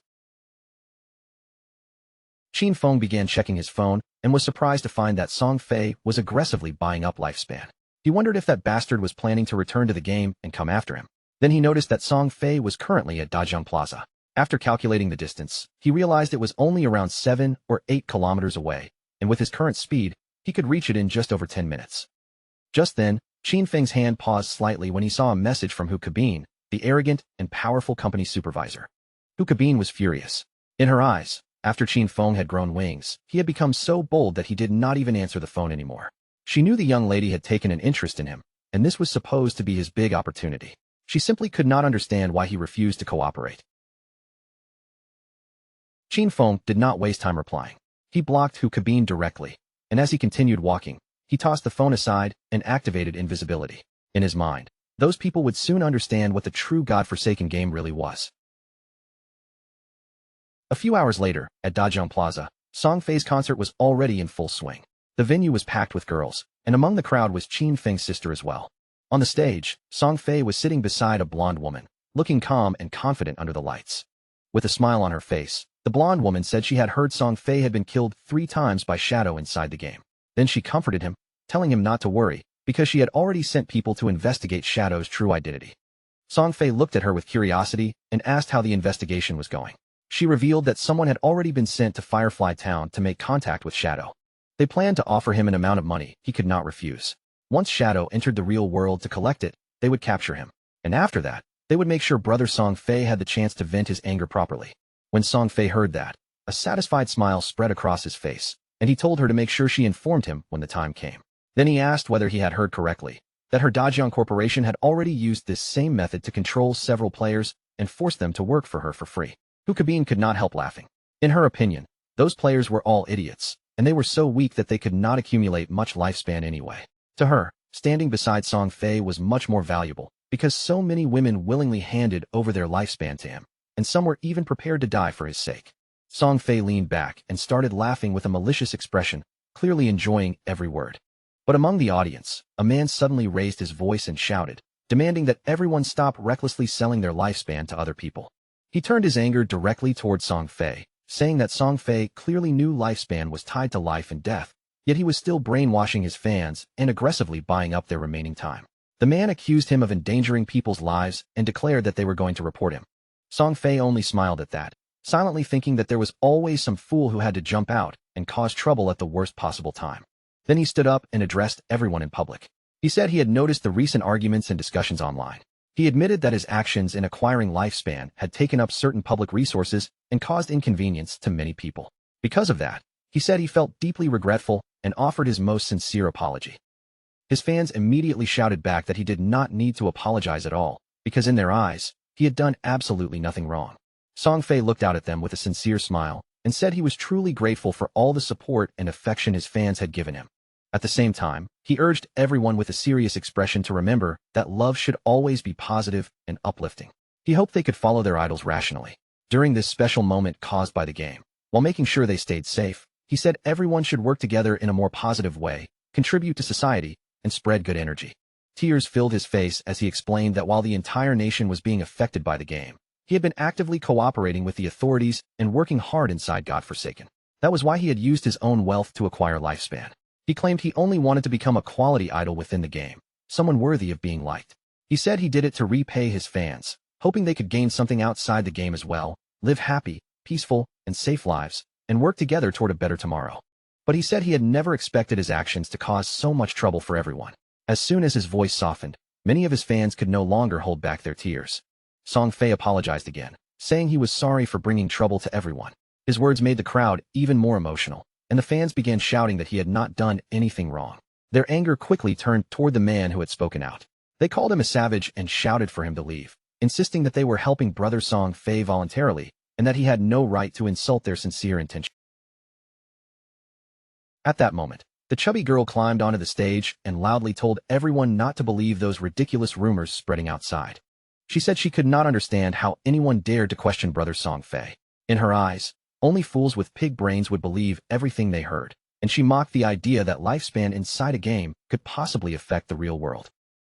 Qin Feng began checking his phone and was surprised to find that Song Fei was aggressively buying up lifespan. He wondered if that bastard was planning to return to the game and come after him. Then he noticed that Song Fei was currently at Dajang Plaza. After calculating the distance, he realized it was only around 7 or 8 kilometers away, and with his current speed, he could reach it in just over 10 minutes. Just then, Qin Feng's hand paused slightly when he saw a message from Hu Cabin, the arrogant and powerful company supervisor. Hu Cabin was furious. In her eyes, after Qin Feng had grown wings, he had become so bold that he did not even answer the phone anymore. She knew the young lady had taken an interest in him, and this was supposed to be his big opportunity. She simply could not understand why he refused to cooperate. Qin Feng did not waste time replying. He blocked Hu Cabin directly, and as he continued walking, he tossed the phone aside and activated invisibility. In his mind, those people would soon understand what the true godforsaken game really was. A few hours later, at Dajang Plaza, Song Fei's concert was already in full swing. The venue was packed with girls, and among the crowd was Qin Feng's sister as well. On the stage, Song Fei was sitting beside a blonde woman, looking calm and confident under the lights. With a smile on her face, the blonde woman said she had heard Song Fei had been killed 3 times by Shadow inside the game. Then she comforted him, telling him not to worry, because she had already sent people to investigate Shadow's true identity. Song Fei looked at her with curiosity and asked how the investigation was going. She revealed that someone had already been sent to Firefly Town to make contact with Shadow. They planned to offer him an amount of money he could not refuse. Once Shadow entered the real world to collect it, they would capture him. And after that, they would make sure brother Song Fei had the chance to vent his anger properly. When Song Fei heard that, a satisfied smile spread across his face, and he told her to make sure she informed him when the time came. Then he asked whether he had heard correctly, that her Dajang Corporation had already used this same method to control several players and force them to work for her for free. Hu Cabin could not help laughing. In her opinion, those players were all idiots, and they were so weak that they could not accumulate much lifespan anyway. To her, standing beside Song Fei was much more valuable, because so many women willingly handed over their lifespan to him, and some were even prepared to die for his sake. Song Fei leaned back and started laughing with a malicious expression, clearly enjoying every word. But among the audience, a man suddenly raised his voice and shouted, demanding that everyone stop recklessly selling their lifespan to other people. He turned his anger directly toward Song Fei, saying that Song Fei clearly knew lifespan was tied to life and death, yet he was still brainwashing his fans and aggressively buying up their remaining time. The man accused him of endangering people's lives and declared that they were going to report him. Song Fei only smiled at that, silently thinking that there was always some fool who had to jump out and cause trouble at the worst possible time. Then he stood up and addressed everyone in public. He said he had noticed the recent arguments and discussions online. He admitted that his actions in acquiring lifespan had taken up certain public resources and caused inconvenience to many people. Because of that, he said he felt deeply regretful and offered his most sincere apology. His fans immediately shouted back that he did not need to apologize at all, because in their eyes, he had done absolutely nothing wrong. Song Fei looked out at them with a sincere smile and said he was truly grateful for all the support and affection his fans had given him. At the same time, he urged everyone with a serious expression to remember that love should always be positive and uplifting. He hoped they could follow their idols rationally. During this special moment caused by the game, while making sure they stayed safe, he said everyone should work together in a more positive way, contribute to society, and spread good energy. Tears filled his face as he explained that while the entire nation was being affected by the game, he had been actively cooperating with the authorities and working hard inside Godforsaken. That was why he had used his own wealth to acquire lifespan. He claimed he only wanted to become a quality idol within the game, someone worthy of being liked. He said he did it to repay his fans, hoping they could gain something outside the game as well, live happy, peaceful, and safe lives, and work together toward a better tomorrow. But he said he had never expected his actions to cause so much trouble for everyone. As soon as his voice softened, many of his fans could no longer hold back their tears. Song Fei apologized again, saying he was sorry for bringing trouble to everyone. His words made the crowd even more emotional, and the fans began shouting that he had not done anything wrong. Their anger quickly turned toward the man who had spoken out. They called him a savage and shouted for him to leave, insisting that they were helping Brother Song Fei voluntarily and that he had no right to insult their sincere intention. At that moment, the chubby girl climbed onto the stage and loudly told everyone not to believe those ridiculous rumors spreading outside. She said she could not understand how anyone dared to question Brother Song Fei. In her eyes, only fools with pig brains would believe everything they heard, and she mocked the idea that lifespan inside a game could possibly affect the real world.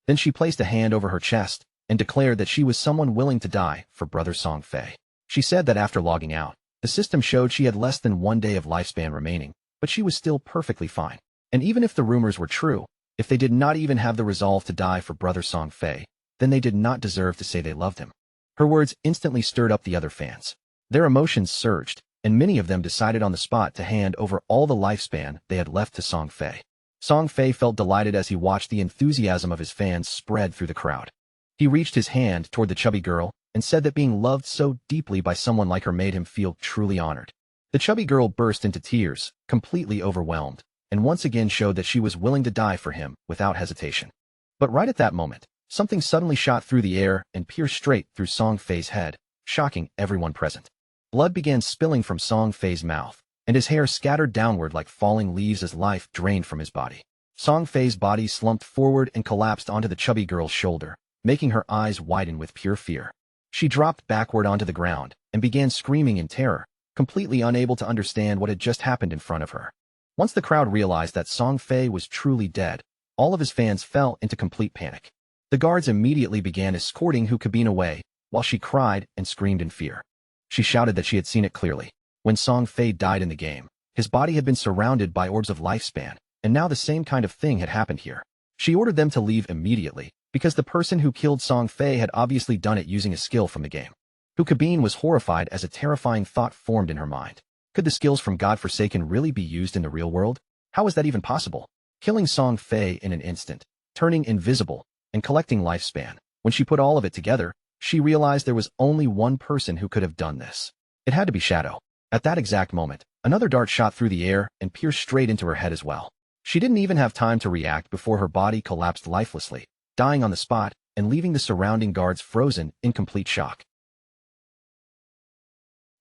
Then she placed a hand over her chest and declared that she was someone willing to die for Brother Song Fei. She said that after logging out, the system showed she had less than 1 day of lifespan remaining, but she was still perfectly fine. And even if the rumors were true, if they did not even have the resolve to die for Brother Song Fei, then they did not deserve to say they loved him. Her words instantly stirred up the other fans. Their emotions surged, and many of them decided on the spot to hand over all the lifespan they had left to Song Fei. Song Fei felt delighted as he watched the enthusiasm of his fans spread through the crowd. He reached his hand toward the chubby girl and said that being loved so deeply by someone like her made him feel truly honored. The chubby girl burst into tears, completely overwhelmed, and once again showed that she was willing to die for him without hesitation. But right at that moment, something suddenly shot through the air and pierced straight through Song Fei's head, shocking everyone present. Blood began spilling from Song Fei's mouth, and his hair scattered downward like falling leaves as life drained from his body. Song Fei's body slumped forward and collapsed onto the chubby girl's shoulder, making her eyes widen with pure fear. She dropped backward onto the ground and began screaming in terror, completely unable to understand what had just happened in front of her. Once the crowd realized that Song Fei was truly dead, all of his fans fell into complete panic. The guards immediately began escorting Hu Kabin away, while she cried and screamed in fear. She shouted that she had seen it clearly. When Song Fei died in the game, his body had been surrounded by orbs of lifespan, and now the same kind of thing had happened here. She ordered them to leave immediately, because the person who killed Song Fei had obviously done it using a skill from the game. Hu Kabin was horrified as a terrifying thought formed in her mind. Could the skills from Godforsaken really be used in the real world? How is that even possible? Killing Song Fei in an instant, turning invisible, and collecting lifespan. When she put all of it together, she realized there was only one person who could have done this. It had to be Shadow. At that exact moment, another dart shot through the air and pierced straight into her head as well. She didn't even have time to react before her body collapsed lifelessly, dying on the spot and leaving the surrounding guards frozen in complete shock.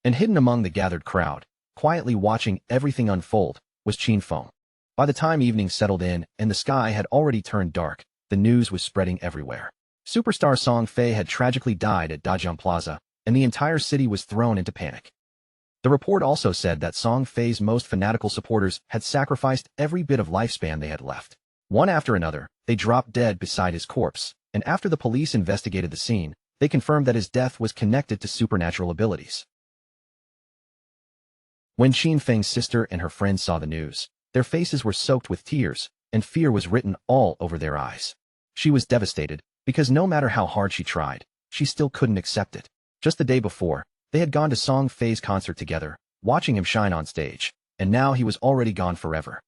And hidden among the gathered crowd, quietly watching everything unfold, was Qin Feng. By the time evening settled in and the sky had already turned dark, the news was spreading everywhere. Superstar Song Fei had tragically died at Dajun Plaza, and the entire city was thrown into panic. The report also said that Song Fei's most fanatical supporters had sacrificed every bit of lifespan they had left. One after another, they dropped dead beside his corpse, and after the police investigated the scene, they confirmed that his death was connected to supernatural abilities. When Qin Feng's sister and her friends saw the news, their faces were soaked with tears, and fear was written all over their eyes. She was devastated, because no matter how hard she tried, she still couldn't accept it. Just the day before, they had gone to Song Fei's concert together, watching him shine on stage, and now he was already gone forever.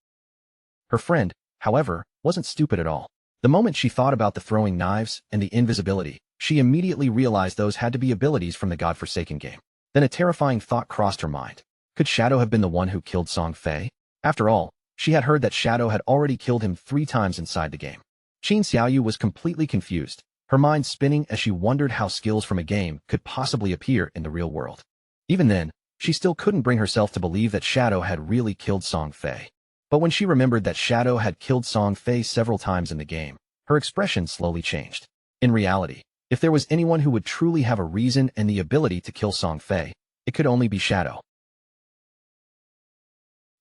Her friend, however, wasn't stupid at all. The moment she thought about the throwing knives and the invisibility, she immediately realized those had to be abilities from the godforsaken game. Then a terrifying thought crossed her mind. Could Shadow have been the one who killed Song Fei? After all, she had heard that Shadow had already killed him 3 times inside the game. Qin Xiaoyu was completely confused, her mind spinning as she wondered how skills from a game could possibly appear in the real world. Even then, she still couldn't bring herself to believe that Shadow had really killed Song Fei. But when she remembered that Shadow had killed Song Fei several times in the game, her expression slowly changed. In reality, if there was anyone who would truly have a reason and the ability to kill Song Fei, it could only be Shadow.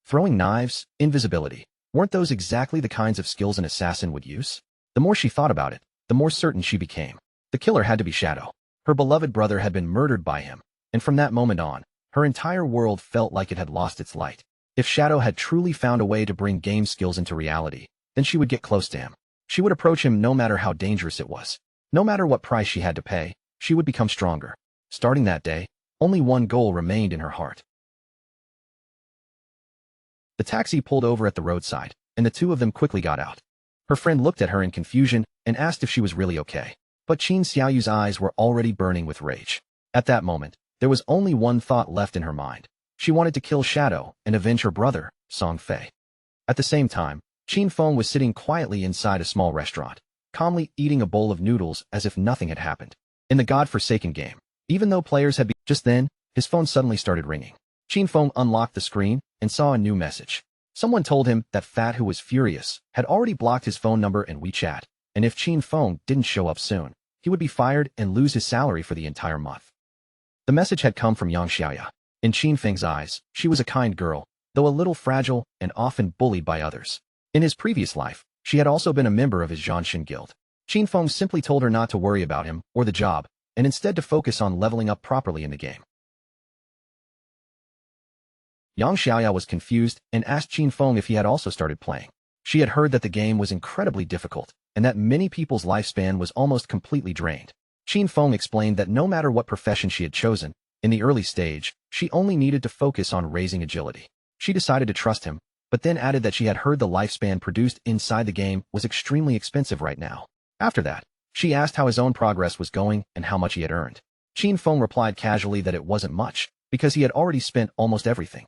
Throwing knives, invisibility, weren't those exactly the kinds of skills an assassin would use? The more she thought about it, the more certain she became. The killer had to be Shadow. Her beloved brother had been murdered by him, and from that moment on, her entire world felt like it had lost its light. If Shadow had truly found a way to bring game skills into reality, then she would get close to him. She would approach him no matter how dangerous it was. No matter what price she had to pay, she would become stronger. Starting that day, only one goal remained in her heart. The taxi pulled over at the roadside, and the two of them quickly got out. Her friend looked at her in confusion and asked if she was really okay. But Qin Xiaoyu's eyes were already burning with rage. At that moment, there was only one thought left in her mind. She wanted to kill Shadow and avenge her brother, Song Fei. At the same time, Qin Feng was sitting quietly inside a small restaurant, calmly eating a bowl of noodles as if nothing had happened. In the godforsaken game, even though players had been— Just then, his phone suddenly started ringing. Qin Feng unlocked the screen and saw a new message. Someone told him that Fat, who was furious, had already blocked his phone number in WeChat, and if Qin Feng didn't show up soon, he would be fired and lose his salary for the entire month. The message had come from Yang Xiaoya. In Qin Feng's eyes, she was a kind girl, though a little fragile and often bullied by others. In his previous life, she had also been a member of his Zhanshin guild. Qin Feng simply told her not to worry about him or the job, and instead to focus on leveling up properly in the game. Yang Xiaoya was confused and asked Qin Feng if he had also started playing. She had heard that the game was incredibly difficult, and that many people's lifespan was almost completely drained. Qin Feng explained that no matter what profession she had chosen, in the early stage, she only needed to focus on raising agility. She decided to trust him, but then added that she had heard the lifespan produced inside the game was extremely expensive right now. After that, she asked how his own progress was going and how much he had earned. Qin Feng replied casually that it wasn't much, because he had already spent almost everything.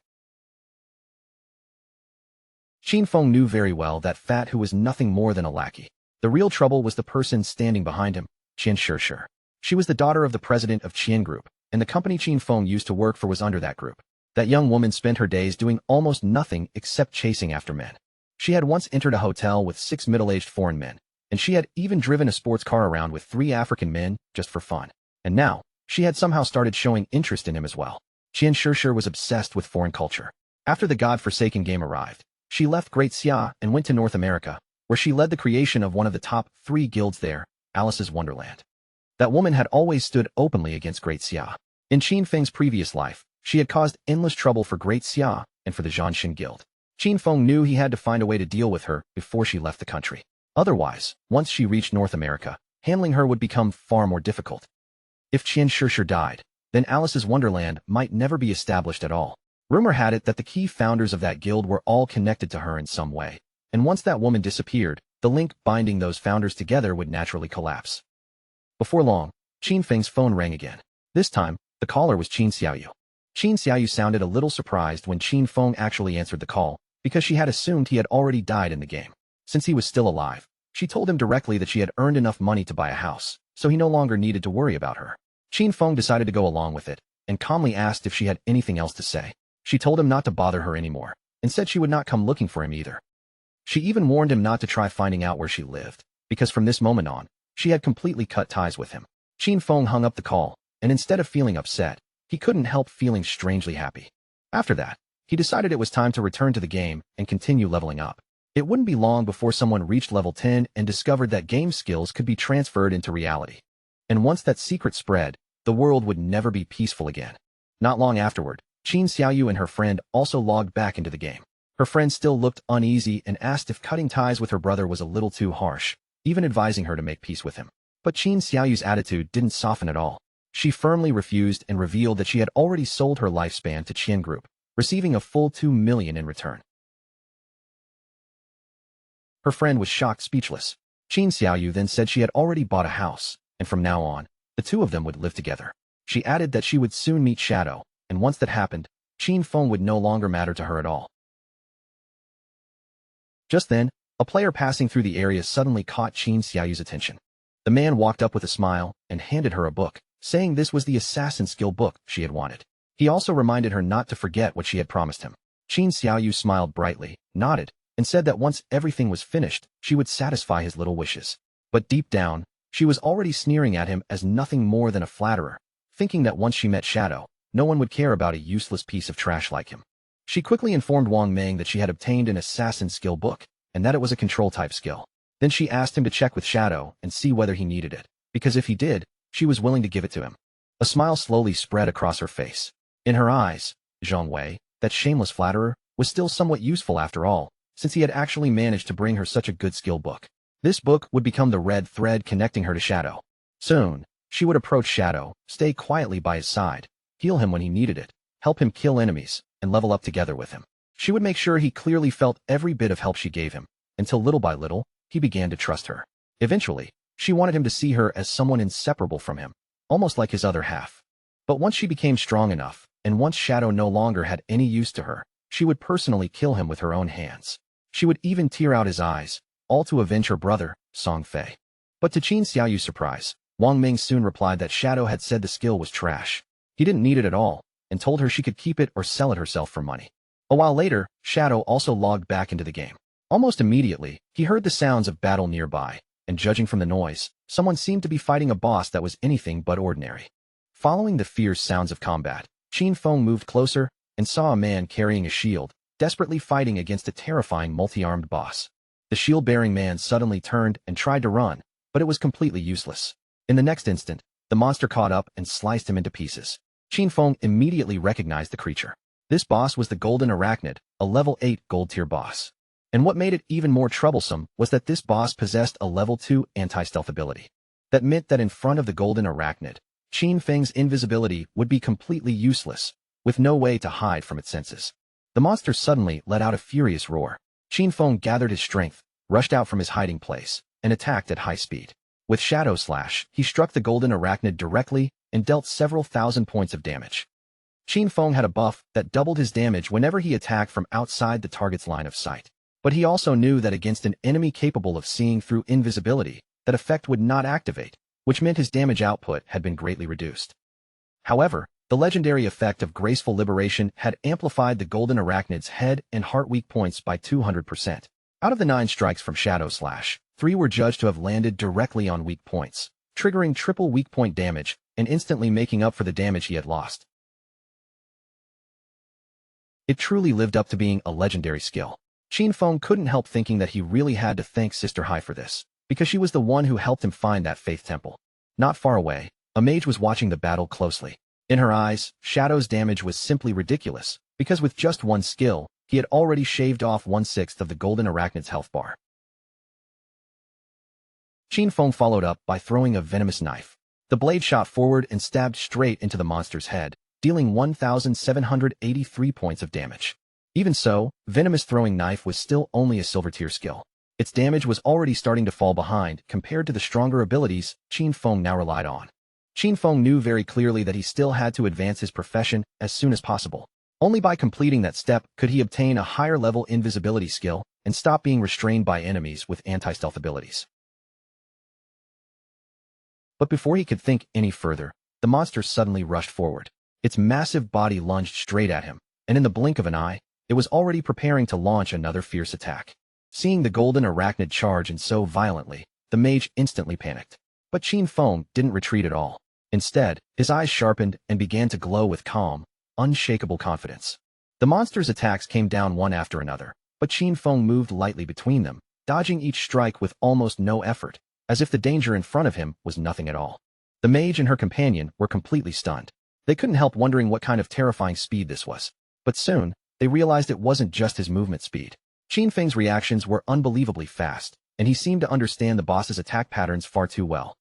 Qin Feng knew very well that Fat, who was nothing more than a lackey. The real trouble was the person standing behind him, Qian Shishir. She was the daughter of the president of Qian Group, and the company Qin Feng used to work for was under that group. That young woman spent her days doing almost nothing except chasing after men. She had once entered a hotel with 6 middle-aged foreign men, and she had even driven a sports car around with 3 African men just for fun. And now, she had somehow started showing interest in him as well. Qian Shishir was obsessed with foreign culture. After the godforsaken game arrived, she left Great Xia and went to North America, where she led the creation of one of the top 3 guilds there, Alice's Wonderland. That woman had always stood openly against Great Xia. In Qin Feng's previous life, she had caused endless trouble for Great Xia and for the Zhanshin Guild. Qin Feng knew he had to find a way to deal with her before she left the country. Otherwise, once she reached North America, handling her would become far more difficult. If Qian Shishir died, then Alice's Wonderland might never be established at all. Rumor had it that the key founders of that guild were all connected to her in some way, and once that woman disappeared, the link binding those founders together would naturally collapse. Before long, Qin Feng's phone rang again. This time, the caller was Qin Xiaoyu. Qin Xiaoyu sounded a little surprised when Qin Feng actually answered the call, because she had assumed he had already died in the game. Since he was still alive, she told him directly that she had earned enough money to buy a house, so he no longer needed to worry about her. Qin Feng decided to go along with it, and calmly asked if she had anything else to say. She told him not to bother her anymore, and said she would not come looking for him either. She even warned him not to try finding out where she lived, because from this moment on, She had completely cut ties with him. Qin Feng hung up the call, and instead of feeling upset, he couldn't help feeling strangely happy. After that, he decided it was time to return to the game and continue leveling up. It wouldn't be long before someone reached level 10 and discovered that game skills could be transferred into reality. And once that secret spread, the world would never be peaceful again. Not long afterward, Qin Xiaoyu and her friend also logged back into the game. Her friend still looked uneasy and asked if cutting ties with her brother was a little too harsh, even advising her to make peace with him. But Qin Xiaoyu's attitude didn't soften at all. She firmly refused and revealed that she had already sold her lifespan to Qian Group, receiving a full 2 million in return. Her friend was shocked speechless. Qin Xiaoyu then said she had already bought a house, and from now on, the two of them would live together. She added that she would soon meet Shadow, and once that happened, Qin Feng would no longer matter to her at all. Just then, a player passing through the area suddenly caught Qin Xiaoyu's attention. The man walked up with a smile and handed her a book, saying this was the assassin skill book she had wanted. He also reminded her not to forget what she had promised him. Qin Xiaoyu smiled brightly, nodded, and said that once everything was finished, she would satisfy his little wishes. But deep down, she was already sneering at him as nothing more than a flatterer, thinking that once she met Shadow, no one would care about a useless piece of trash like him. She quickly informed Wang Meng that she had obtained an assassin skill book, and that it was a control-type skill. Then she asked him to check with Shadow and see whether he needed it, because if he did, she was willing to give it to him. A smile slowly spread across her face. In her eyes, Zhang Wei, that shameless flatterer, was still somewhat useful after all, since he had actually managed to bring her such a good skill book. This book would become the red thread connecting her to Shadow. Soon, she would approach Shadow, stay quietly by his side, heal him when he needed it, help him kill enemies, and level up together with him. She would make sure he clearly felt every bit of help she gave him, until little by little, he began to trust her. Eventually, she wanted him to see her as someone inseparable from him, almost like his other half. But once she became strong enough, and once Shadow no longer had any use to her, she would personally kill him with her own hands. She would even tear out his eyes, all to avenge her brother, Song Fei. But to Qin Xiaoyu's surprise, Wang Ming soon replied that Shadow had said the skill was trash. He didn't need it at all, and told her she could keep it or sell it herself for money. A while later, Shadow also logged back into the game. Almost immediately, he heard the sounds of battle nearby, and judging from the noise, someone seemed to be fighting a boss that was anything but ordinary. Following the fierce sounds of combat, Qin Feng moved closer and saw a man carrying a shield, desperately fighting against a terrifying multi-armed boss. The shield-bearing man suddenly turned and tried to run, but it was completely useless. In the next instant, the monster caught up and sliced him into pieces. Qin Feng immediately recognized the creature. This boss was the Golden Arachnid, a level 8 gold-tier boss. And what made it even more troublesome was that this boss possessed a level 2 anti-stealth ability. That meant that in front of the Golden Arachnid, Qin Feng's invisibility would be completely useless, with no way to hide from its senses. The monster suddenly let out a furious roar. Qin Feng gathered his strength, rushed out from his hiding place, and attacked at high speed. With Shadow Slash, he struck the Golden Arachnid directly and dealt several thousand points of damage. Qin Feng had a buff that doubled his damage whenever he attacked from outside the target's line of sight. But he also knew that against an enemy capable of seeing through invisibility, that effect would not activate, which meant his damage output had been greatly reduced. However, the legendary effect of Graceful Liberation had amplified the Golden Arachnid's head and heart weak points by 200%. Out of the 9 strikes from Shadow Slash, 3 were judged to have landed directly on weak points, triggering triple weak point damage and instantly making up for the damage he had lost. It truly lived up to being a legendary skill. Qin Feng couldn't help thinking that he really had to thank Sister Hai for this, because she was the one who helped him find that faith temple. Not far away, a mage was watching the battle closely. In her eyes, Shadow's damage was simply ridiculous, because with just one skill, he had already shaved off 1/6 of the Golden Arachnid's health bar. Qin Feng followed up by throwing a venomous knife. The blade shot forward and stabbed straight into the monster's head, dealing 1,783 points of damage. Even so, Venomous Throwing Knife was still only a silver-tier skill. Its damage was already starting to fall behind compared to the stronger abilities Qin Feng now relied on. Qin Feng knew very clearly that he still had to advance his profession as soon as possible. Only by completing that step could he obtain a higher-level invisibility skill and stop being restrained by enemies with anti-stealth abilities. But before he could think any further, the monster suddenly rushed forward. Its massive body lunged straight at him, and in the blink of an eye, it was already preparing to launch another fierce attack. Seeing the Golden Arachnid charge and so violently, the mage instantly panicked. But Qin Feng didn't retreat at all. Instead, his eyes sharpened and began to glow with calm, unshakable confidence. The monster's attacks came down one after another, but Qin Feng moved lightly between them, dodging each strike with almost no effort, as if the danger in front of him was nothing at all. The mage and her companion were completely stunned. They couldn't help wondering what kind of terrifying speed this was. But soon, they realized it wasn't just his movement speed. Qin Feng's reactions were unbelievably fast, and he seemed to understand the boss's attack patterns far too well.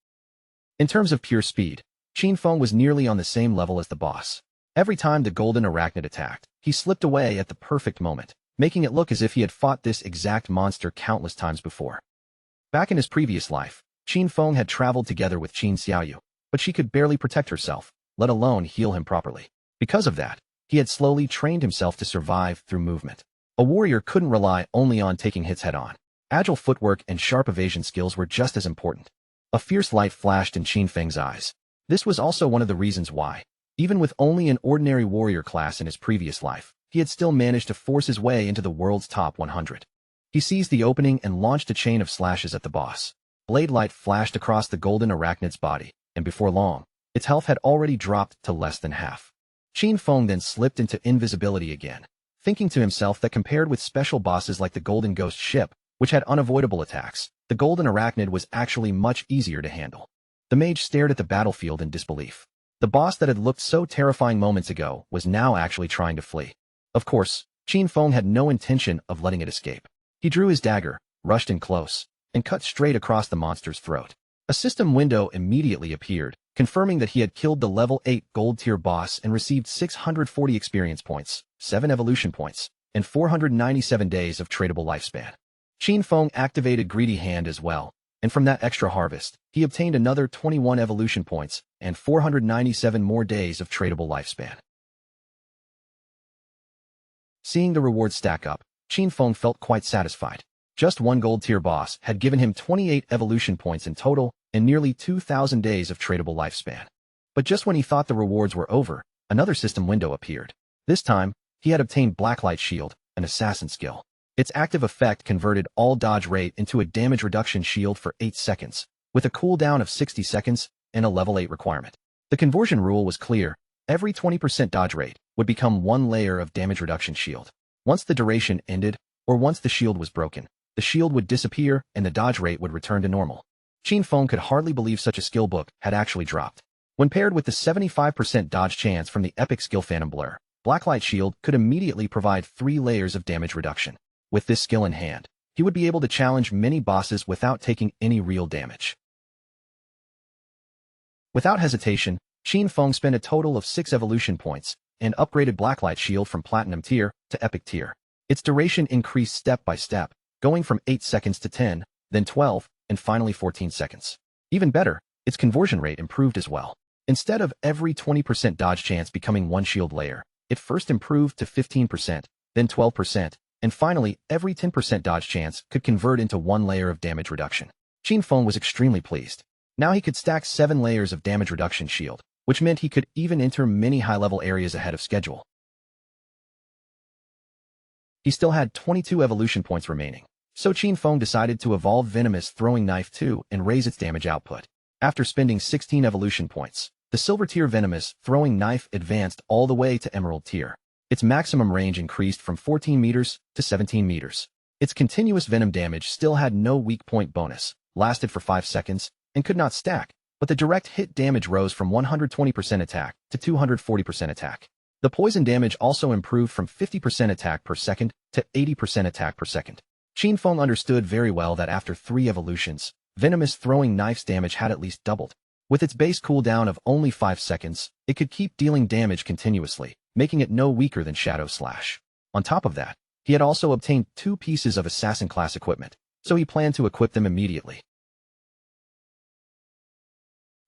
In terms of pure speed, Qin Feng was nearly on the same level as the boss. Every time the golden arachnid attacked, he slipped away at the perfect moment, making it look as if he had fought this exact monster countless times before. Back in his previous life, Qin Feng had traveled together with Qin Xiaoyu, but she could barely protect herself, let alone heal him properly. Because of that, he had slowly trained himself to survive through movement. A warrior couldn't rely only on taking hits head-on. Agile footwork and sharp evasion skills were just as important. A fierce light flashed in Qin Feng's eyes. This was also one of the reasons why, even with only an ordinary warrior class in his previous life, he had still managed to force his way into the world's top 100. He seized the opening and launched a chain of slashes at the boss. Blade light flashed across the golden arachnid's body, and before long, its health had already dropped to less than half. Qin Feng then slipped into invisibility again, thinking to himself that compared with special bosses like the Golden Ghost Ship, which had unavoidable attacks, the golden arachnid was actually much easier to handle. The mage stared at the battlefield in disbelief. The boss that had looked so terrifying moments ago was now actually trying to flee. Of course, Qin Feng had no intention of letting it escape. He drew his dagger, rushed in close, and cut straight across the monster's throat. A system window immediately appeared, confirming that he had killed the level 8 gold-tier boss and received 640 experience points, 7 evolution points, and 497 days of tradable lifespan. Qin Feng activated Greedy Hand as well, and from that extra harvest, he obtained another 21 evolution points and 497 more days of tradable lifespan. Seeing the rewards stack up, Qin Feng felt quite satisfied. Just one gold-tier boss had given him 28 evolution points in total and nearly 2,000 days of tradable lifespan. But just when he thought the rewards were over, another system window appeared. This time, he had obtained Blacklight Shield, an assassin skill. Its active effect converted all dodge rate into a damage reduction shield for 8 seconds, with a cooldown of 60 seconds and a level 8 requirement. The conversion rule was clear. Every 20% dodge rate would become one layer of damage reduction shield. Once the duration ended, or once the shield was broken, the shield would disappear and the dodge rate would return to normal. Qin Feng could hardly believe such a skill book had actually dropped. When paired with the 75% dodge chance from the epic skill Phantom Blur, Blacklight Shield could immediately provide 3 layers of damage reduction. With this skill in hand, he would be able to challenge many bosses without taking any real damage. Without hesitation, Qin Feng spent a total of 6 evolution points and upgraded Blacklight Shield from Platinum tier to Epic tier. Its duration increased step by step, going from 8 seconds to 10, then 12, and finally 14 seconds. Even better, its conversion rate improved as well. Instead of every 20% dodge chance becoming one shield layer, it first improved to 15%, then 12%, and finally every 10% dodge chance could convert into one layer of damage reduction. Qin Feng was extremely pleased. Now he could stack 7 layers of damage reduction shield, which meant he could even enter many high-level areas ahead of schedule. He still had 22 evolution points remaining, so Qin Feng decided to evolve Venomous Throwing Knife 2 and raise its damage output. After spending 16 evolution points, the Silver tier Venomous Throwing Knife advanced all the way to Emerald tier. Its maximum range increased from 14 meters to 17 meters. Its continuous venom damage still had no weak point bonus, lasted for 5 seconds, and could not stack, but the direct hit damage rose from 120% attack to 240% attack. The poison damage also improved from 50% attack per second to 80% attack per second. Qin Feng understood very well that after 3 evolutions, Venomous Throwing Knife's damage had at least doubled. With its base cooldown of only 5 seconds, it could keep dealing damage continuously, making it no weaker than Shadow Slash. On top of that, he had also obtained 2 pieces of assassin class equipment, so he planned to equip them immediately.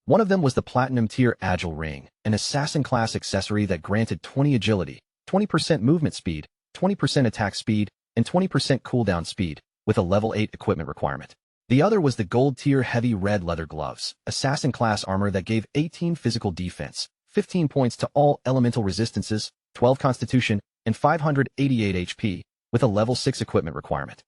One of them was the Platinum tier Agile Ring, an assassin class accessory that granted 20 agility, 20% movement speed, 20% attack speed, and 20% cooldown speed, with a level 8 equipment requirement. The other was the Gold tier Heavy Red Leather Gloves, assassin class armor that gave 18 physical defense, 15 points to all elemental resistances, 12 constitution, and 588 HP, with a level 6 equipment requirement.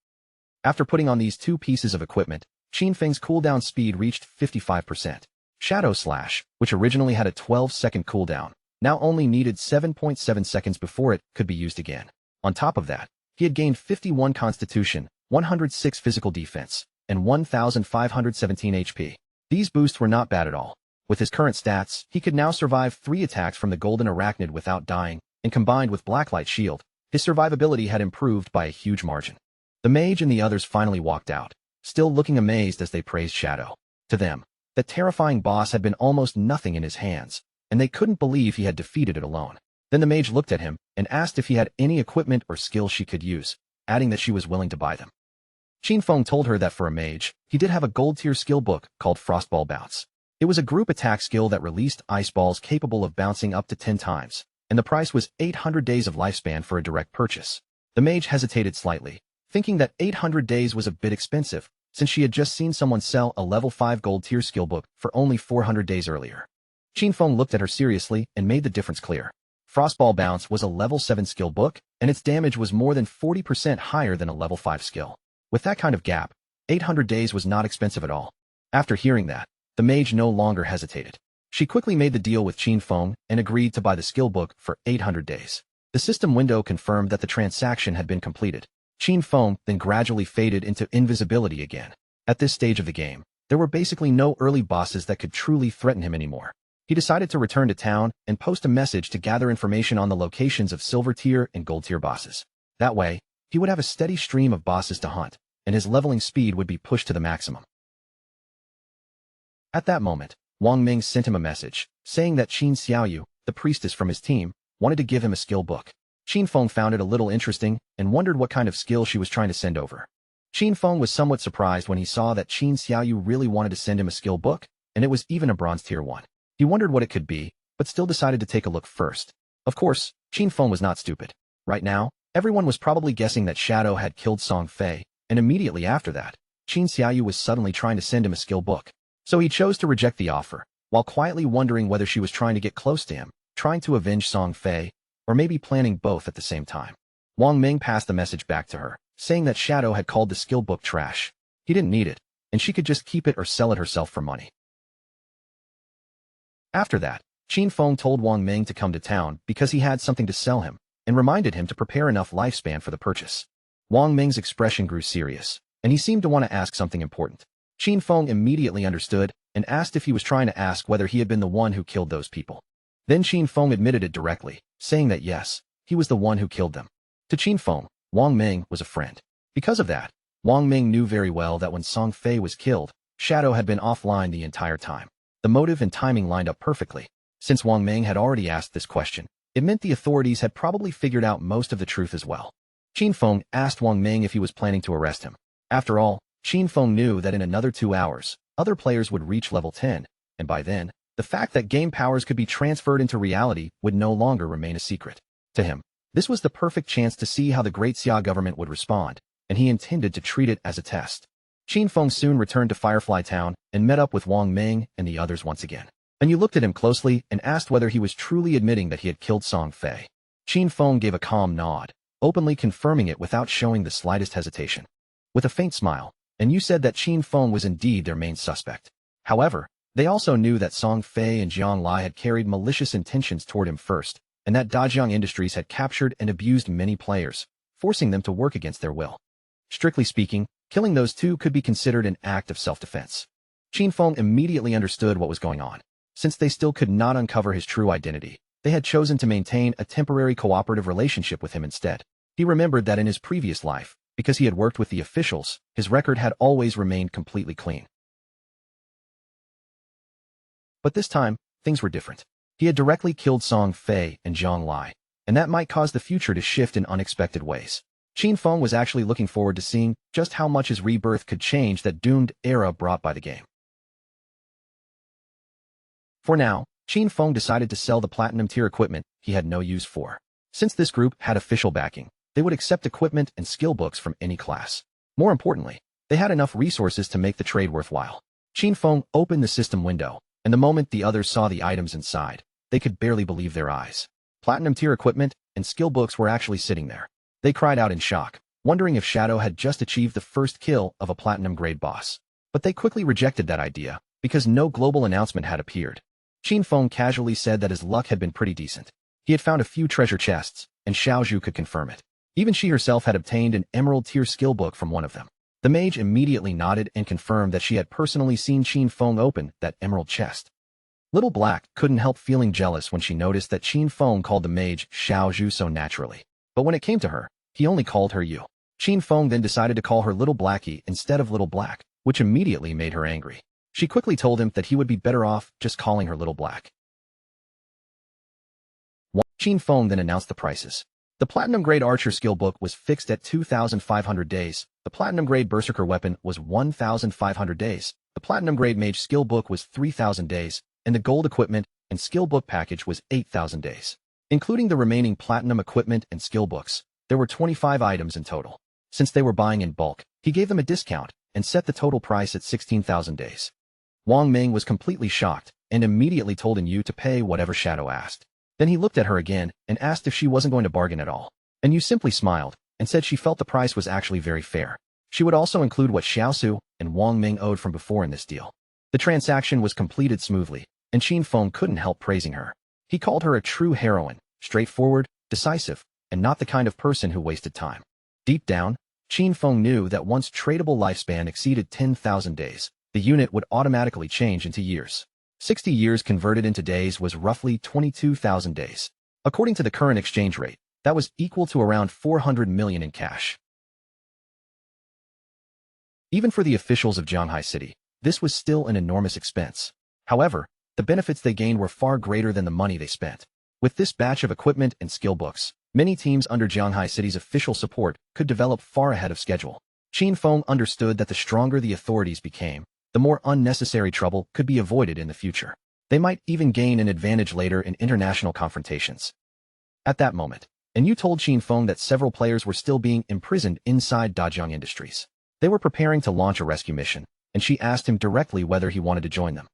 After putting on these 2 pieces of equipment, Qin Feng's cooldown speed reached 55%. Shadow Slash, which originally had a 12-second cooldown, now only needed 7.7 seconds before it could be used again. On top of that, he had gained 51 constitution, 106 physical defense, and 1,517 HP. These boosts were not bad at all. With his current stats, he could now survive 3 attacks from the Golden Arachnid without dying, and combined with Blacklight Shield, his survivability had improved by a huge margin. The mage and the others finally walked out, still looking amazed as they praised Shadow. To them, that terrifying boss had been almost nothing in his hands, and they couldn't believe he had defeated it alone. Then the mage looked at him and asked if he had any equipment or skills she could use, adding that she was willing to buy them. Qin Feng told her that for a mage, he did have a gold-tier skill book called Frostball Bounce. It was a group attack skill that released ice balls capable of bouncing up to 10 times, and the price was 800 days of lifespan for a direct purchase. The mage hesitated slightly, thinking that 800 days was a bit expensive, since she had just seen someone sell a level 5 gold-tier skill book for only 400 days earlier. Qin Feng looked at her seriously and made the difference clear. Frostball Bounce was a level 7 skill book, and its damage was more than 40% higher than a level 5 skill. With that kind of gap, 800 days was not expensive at all. After hearing that, the mage no longer hesitated. She quickly made the deal with Qin Feng and agreed to buy the skill book for 800 days. The system window confirmed that the transaction had been completed. Qin Feng then gradually faded into invisibility again. At this stage of the game, there were basically no early bosses that could truly threaten him anymore. He decided to return to town and post a message to gather information on the locations of silver tier and gold tier bosses. That way, he would have a steady stream of bosses to hunt, and his leveling speed would be pushed to the maximum. At that moment, Wang Ming sent him a message, saying that Qin Xiaoyu, the priestess from his team, wanted to give him a skill book. Qin Feng found it a little interesting and wondered what kind of skill she was trying to send over. Qin Feng was somewhat surprised when he saw that Qin Xiaoyu really wanted to send him a skill book, and it was even a bronze tier one. He wondered what it could be, but still decided to take a look first. Of course, Qin Feng was not stupid. Right now, everyone was probably guessing that Shadow had killed Song Fei, and immediately after that, Qin Xiaoyu was suddenly trying to send him a skill book. So he chose to reject the offer, while quietly wondering whether she was trying to get close to him, trying to avenge Song Fei, or maybe planning both at the same time. Wang Ming passed the message back to her, saying that Shadow had called the skill book trash. He didn't need it, and she could just keep it or sell it herself for money. After that, Qin Feng told Wang Ming to come to town because he had something to sell him, and reminded him to prepare enough lifespan for the purchase. Wang Ming's expression grew serious, and he seemed to want to ask something important. Qin Feng immediately understood and asked if he was trying to ask whether he had been the one who killed those people. Then Qin Feng admitted it directly, saying that yes, he was the one who killed them. To Qin Feng, Wang Ming was a friend. Because of that, Wang Ming knew very well that when Song Fei was killed, Shadow had been offline the entire time. The motive and timing lined up perfectly. Since Wang Ming had already asked this question, it meant the authorities had probably figured out most of the truth as well. Qin Feng asked Wang Ming if he was planning to arrest him. After all, Qin Feng knew that in another 2 hours, other players would reach level 10, and by then, the fact that game powers could be transferred into reality would no longer remain a secret. To him, this was the perfect chance to see how the Great Xia government would respond, and he intended to treat it as a test. Qin Feng soon returned to Firefly Town and met up with Wang Ming and the others once again. And you looked at him closely and asked whether he was truly admitting that he had killed Song Fei. Qin Feng gave a calm nod, openly confirming it without showing the slightest hesitation. With a faint smile, and you said that Qin Feng was indeed their main suspect. However, they also knew that Song Fei and Jiang Lai had carried malicious intentions toward him first, and that Dajiang Industries had captured and abused many players, forcing them to work against their will. Strictly speaking, killing those two could be considered an act of self-defense. Qin Feng immediately understood what was going on. Since they still could not uncover his true identity, they had chosen to maintain a temporary cooperative relationship with him instead. He remembered that in his previous life, because he had worked with the officials, his record had always remained completely clean. But this time, things were different. He had directly killed Song Fei and Jiang Lai, and that might cause the future to shift in unexpected ways. Qin Feng was actually looking forward to seeing just how much his rebirth could change that doomed era brought by the game. For now, Qin Feng decided to sell the platinum tier equipment he had no use for. Since this group had official backing, they would accept equipment and skill books from any class. More importantly, they had enough resources to make the trade worthwhile. Qin Feng opened the system window, and the moment the others saw the items inside, they could barely believe their eyes. Platinum tier equipment and skill books were actually sitting there. They cried out in shock, wondering if Shadow had just achieved the first kill of a platinum grade boss. But they quickly rejected that idea, because no global announcement had appeared. Qin Feng casually said that his luck had been pretty decent. He had found a few treasure chests, and Xiaozhu could confirm it. Even she herself had obtained an emerald-tier skill book from one of them. The mage immediately nodded and confirmed that she had personally seen Qin Feng open that emerald chest. Little Black couldn't help feeling jealous when she noticed that Qin Feng called the mage Xiaozhu so naturally. But when it came to her, he only called her Yu. Qin Feng then decided to call her Little Blackie instead of Little Black, which immediately made her angry. She quickly told him that he would be better off just calling her Little Black. Qin Feng then announced the prices. The Platinum Grade Archer skill book was fixed at 2,500 days, the Platinum Grade Berserker weapon was 1,500 days, the Platinum Grade Mage skill book was 3,000 days, and the Gold Equipment and Skill Book package was 8,000 days. Including the remaining Platinum Equipment and Skill Books, there were 25 items in total. Since they were buying in bulk, he gave them a discount and set the total price at 16,000 days. Wang Ming was completely shocked and immediately told Yu to pay whatever Shadow asked. Then he looked at her again and asked if she wasn't going to bargain at all. And Yu simply smiled and said she felt the price was actually very fair. She would also include what Xiaosu and Wang Ming owed from before in this deal. The transaction was completed smoothly, and Qin Feng couldn't help praising her. He called her a true heroine, straightforward, decisive, and not the kind of person who wasted time. Deep down, Qin Feng knew that once tradable lifespan exceeded 10,000 days, the unit would automatically change into years. 60 years converted into days was roughly 22,000 days. According to the current exchange rate, that was equal to around 400 million in cash. Even for the officials of Jianghai City, this was still an enormous expense. However, the benefits they gained were far greater than the money they spent. With this batch of equipment and skill books, many teams under Jianghai City's official support could develop far ahead of schedule. Qin Feng understood that the stronger the authorities became, the more unnecessary trouble could be avoided in the future. They might even gain an advantage later in international confrontations. At that moment, Yu told Qin Feng that several players were still being imprisoned inside Dajiang Industries. They were preparing to launch a rescue mission, and she asked him directly whether he wanted to join them.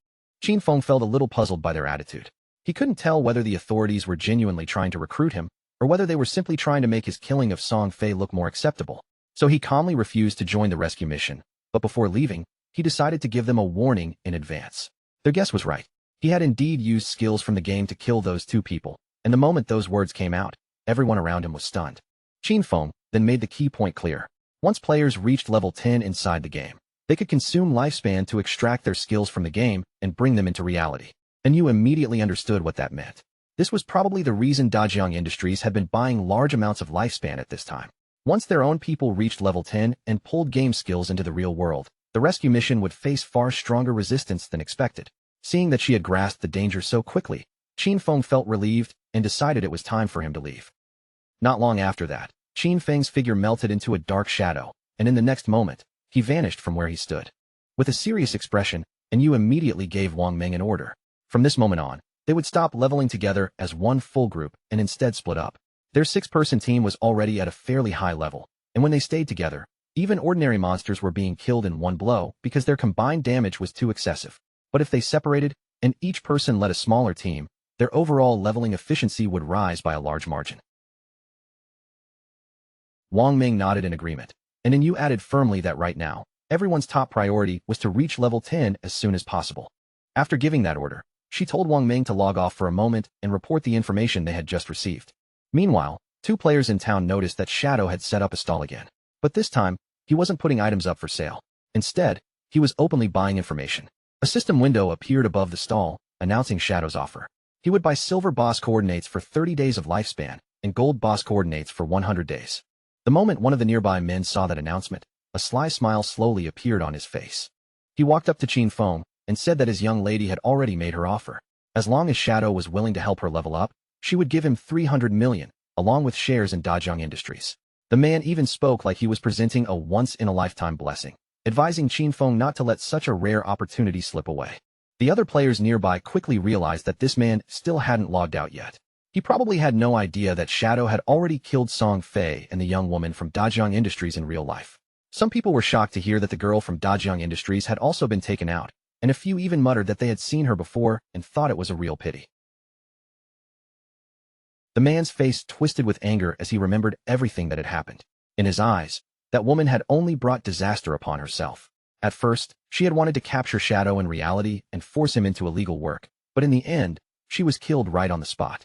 Qin Feng felt a little puzzled by their attitude. He couldn't tell whether the authorities were genuinely trying to recruit him, or whether they were simply trying to make his killing of Song Fei look more acceptable. So he calmly refused to join the rescue mission, but before leaving, he decided to give them a warning in advance. Their guess was right. He had indeed used skills from the game to kill those two people, and the moment those words came out, everyone around him was stunned. Qin Feng then made the key point clear. Once players reached level 10 inside the game, they could consume lifespan to extract their skills from the game and bring them into reality. And Yu immediately understood what that meant. This was probably the reason Dajiang Industries had been buying large amounts of lifespan at this time. Once their own people reached level 10 and pulled game skills into the real world, the rescue mission would face far stronger resistance than expected. Seeing that she had grasped the danger so quickly, Qin Feng felt relieved and decided it was time for him to leave. Not long after that, Qin Feng's figure melted into a dark shadow, and in the next moment, he vanished from where he stood. With a serious expression, Yu immediately gave Wang Ming an order. From this moment on, they would stop leveling together as one full group and instead split up. Their 6-person team was already at a fairly high level, and when they stayed together, even ordinary monsters were being killed in one blow because their combined damage was too excessive. But if they separated, and each person led a smaller team, their overall leveling efficiency would rise by a large margin. Wang Ming nodded in agreement, and Yu added firmly that right now, everyone's top priority was to reach level 10 as soon as possible. After giving that order, she told Wang Ming to log off for a moment and report the information they had just received. Meanwhile, 2 players in town noticed that Shadow had set up a stall again. But this time, he wasn't putting items up for sale. Instead, he was openly buying information. A system window appeared above the stall, announcing Shadow's offer. He would buy silver boss coordinates for 30 days of lifespan and gold boss coordinates for 100 days. The moment one of the nearby men saw that announcement, a sly smile slowly appeared on his face. He walked up to Qin Feng and said that his young lady had already made her offer. As long as Shadow was willing to help her level up, she would give him 300 million, along with shares in Dajiang Industries. The man even spoke like he was presenting a once-in-a-lifetime blessing, advising Qin Feng not to let such a rare opportunity slip away. The other players nearby quickly realized that this man still hadn't logged out yet. He probably had no idea that Shadow had already killed Song Fei and the young woman from Dajiang Industries in real life. Some people were shocked to hear that the girl from Dajiang Industries had also been taken out, and a few even muttered that they had seen her before and thought it was a real pity. The man's face twisted with anger as he remembered everything that had happened. In his eyes, that woman had only brought disaster upon herself. At first, she had wanted to capture Shadow in reality and force him into illegal work, but in the end, she was killed right on the spot.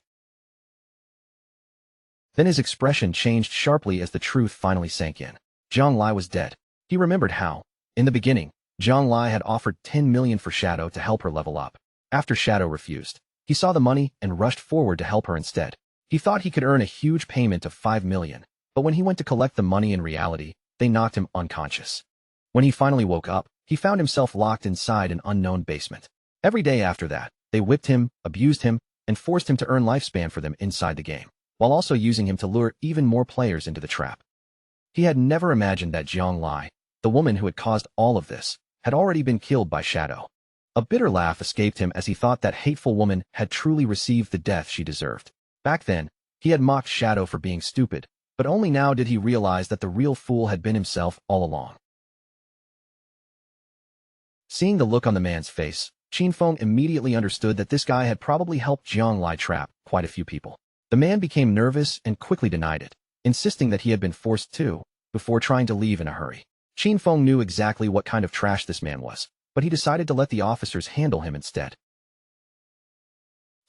Then his expression changed sharply as the truth finally sank in. Zhang Lai was dead. He remembered how, in the beginning, Zhang Lai had offered 10 million for Shadow to help her level up. After Shadow refused, he saw the money and rushed forward to help her instead. He thought he could earn a huge payment of 5 million, but when he went to collect the money in reality, they knocked him unconscious. When he finally woke up, he found himself locked inside an unknown basement. Every day after that, they whipped him, abused him, and forced him to earn lifespan for them inside the game, while also using him to lure even more players into the trap. He had never imagined that Zhang Lai, the woman who had caused all of this, had already been killed by Shadow. A bitter laugh escaped him as he thought that hateful woman had truly received the death she deserved. Back then, he had mocked Shadow for being stupid, but only now did he realize that the real fool had been himself all along. Seeing the look on the man's face, Qin Feng immediately understood that this guy had probably helped Zhang Lai trap quite a few people. The man became nervous and quickly denied it, insisting that he had been forced to, before trying to leave in a hurry. Qin Feng knew exactly what kind of trash this man was, but he decided to let the officers handle him instead.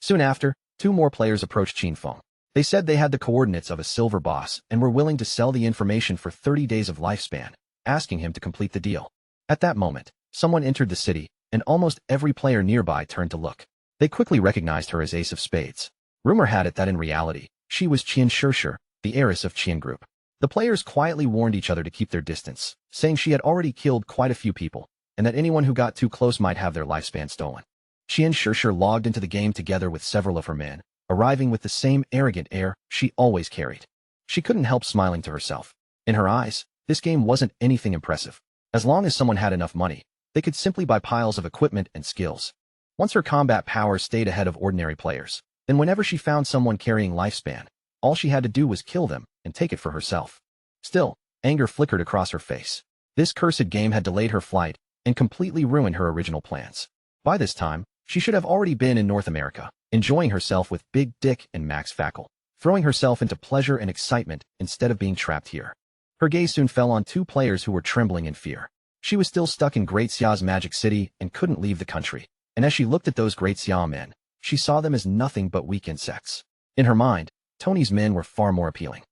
Soon after, 2 more players approached Qin Feng. They said they had the coordinates of a silver boss and were willing to sell the information for 30 days of lifespan, asking him to complete the deal. At that moment, someone entered the city, and almost every player nearby turned to look. They quickly recognized her as Ace of Spades. Rumor had it that in reality, she was Qian Shishir, the heiress of Qian Group. The players quietly warned each other to keep their distance, saying she had already killed quite a few people, and that anyone who got too close might have their lifespan stolen. Qian Shishir logged into the game together with several of her men, arriving with the same arrogant air she always carried. She couldn't help smiling to herself. In her eyes, this game wasn't anything impressive. As long as someone had enough money, they could simply buy piles of equipment and skills. Once her combat power stayed ahead of ordinary players, then whenever she found someone carrying lifespan, all she had to do was kill them and take it for herself. Still, anger flickered across her face. This cursed game had delayed her flight and completely ruined her original plans. By this time, she should have already been in North America, enjoying herself with Big Dick and Max Fackel, throwing herself into pleasure and excitement instead of being trapped here. Her gaze soon fell on 2 players who were trembling in fear. She was still stuck in Great Xia's magic city and couldn't leave the country, and as she looked at those Great Xia men, she saw them as nothing but weak insects. In her mind, Tony's men were far more appealing.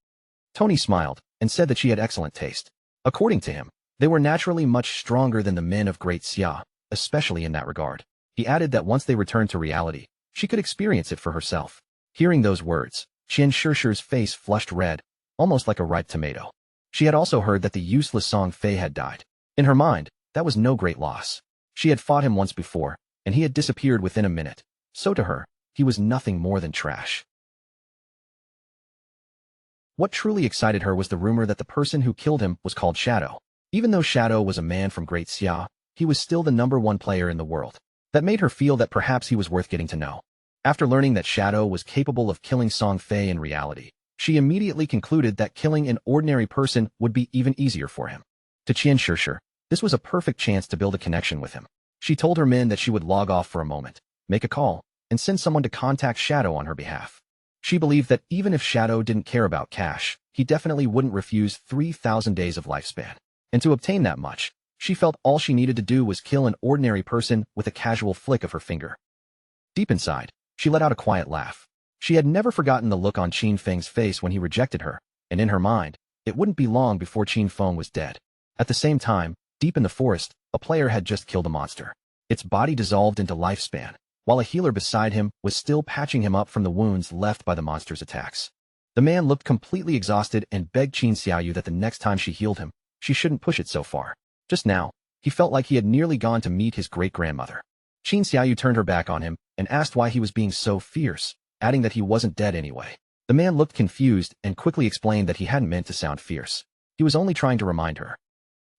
Tony smiled and said that she had excellent taste. According to him, they were naturally much stronger than the men of Great Xia, especially in that regard. He added that once they returned to reality, she could experience it for herself. Hearing those words, Qian Shishir's face flushed red, almost like a ripe tomato. She had also heard that the useless Song Fei had died. In her mind, that was no great loss. She had fought him once before, and he had disappeared within a minute. So to her, he was nothing more than trash. What truly excited her was the rumor that the person who killed him was called Shadow. Even though Shadow was a man from Great Xia, he was still the #1 player in the world. That made her feel that perhaps he was worth getting to know. After learning that Shadow was capable of killing Song Fei in reality, she immediately concluded that killing an ordinary person would be even easier for him. To Qian Shishir, this was a perfect chance to build a connection with him. She told her men that she would log off for a moment, make a call, and send someone to contact Shadow on her behalf. She believed that even if Shadow didn't care about cash, he definitely wouldn't refuse 3,000 days of lifespan. And to obtain that much, she felt all she needed to do was kill an ordinary person with a casual flick of her finger. Deep inside, she let out a quiet laugh. She had never forgotten the look on Qin Feng's face when he rejected her, and in her mind, it wouldn't be long before Qin Feng was dead. At the same time, deep in the forest, a player had just killed a monster. Its body dissolved into lifespan, while a healer beside him was still patching him up from the wounds left by the monster's attacks. The man looked completely exhausted and begged Qin Xiaoyu that the next time she healed him, she shouldn't push it so far. Just now, he felt like he had nearly gone to meet his great-grandmother. Qin Xiaoyu turned her back on him and asked why he was being so fierce, adding that he wasn't dead anyway. The man looked confused and quickly explained that he hadn't meant to sound fierce. He was only trying to remind her.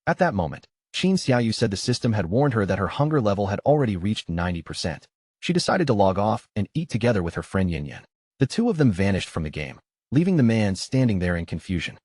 At that moment, Qin Xiaoyu said the system had warned her that her hunger level had already reached 90%. She decided to log off and eat together with her friend Yin Yin. The 2 of them vanished from the game, leaving the man standing there in confusion.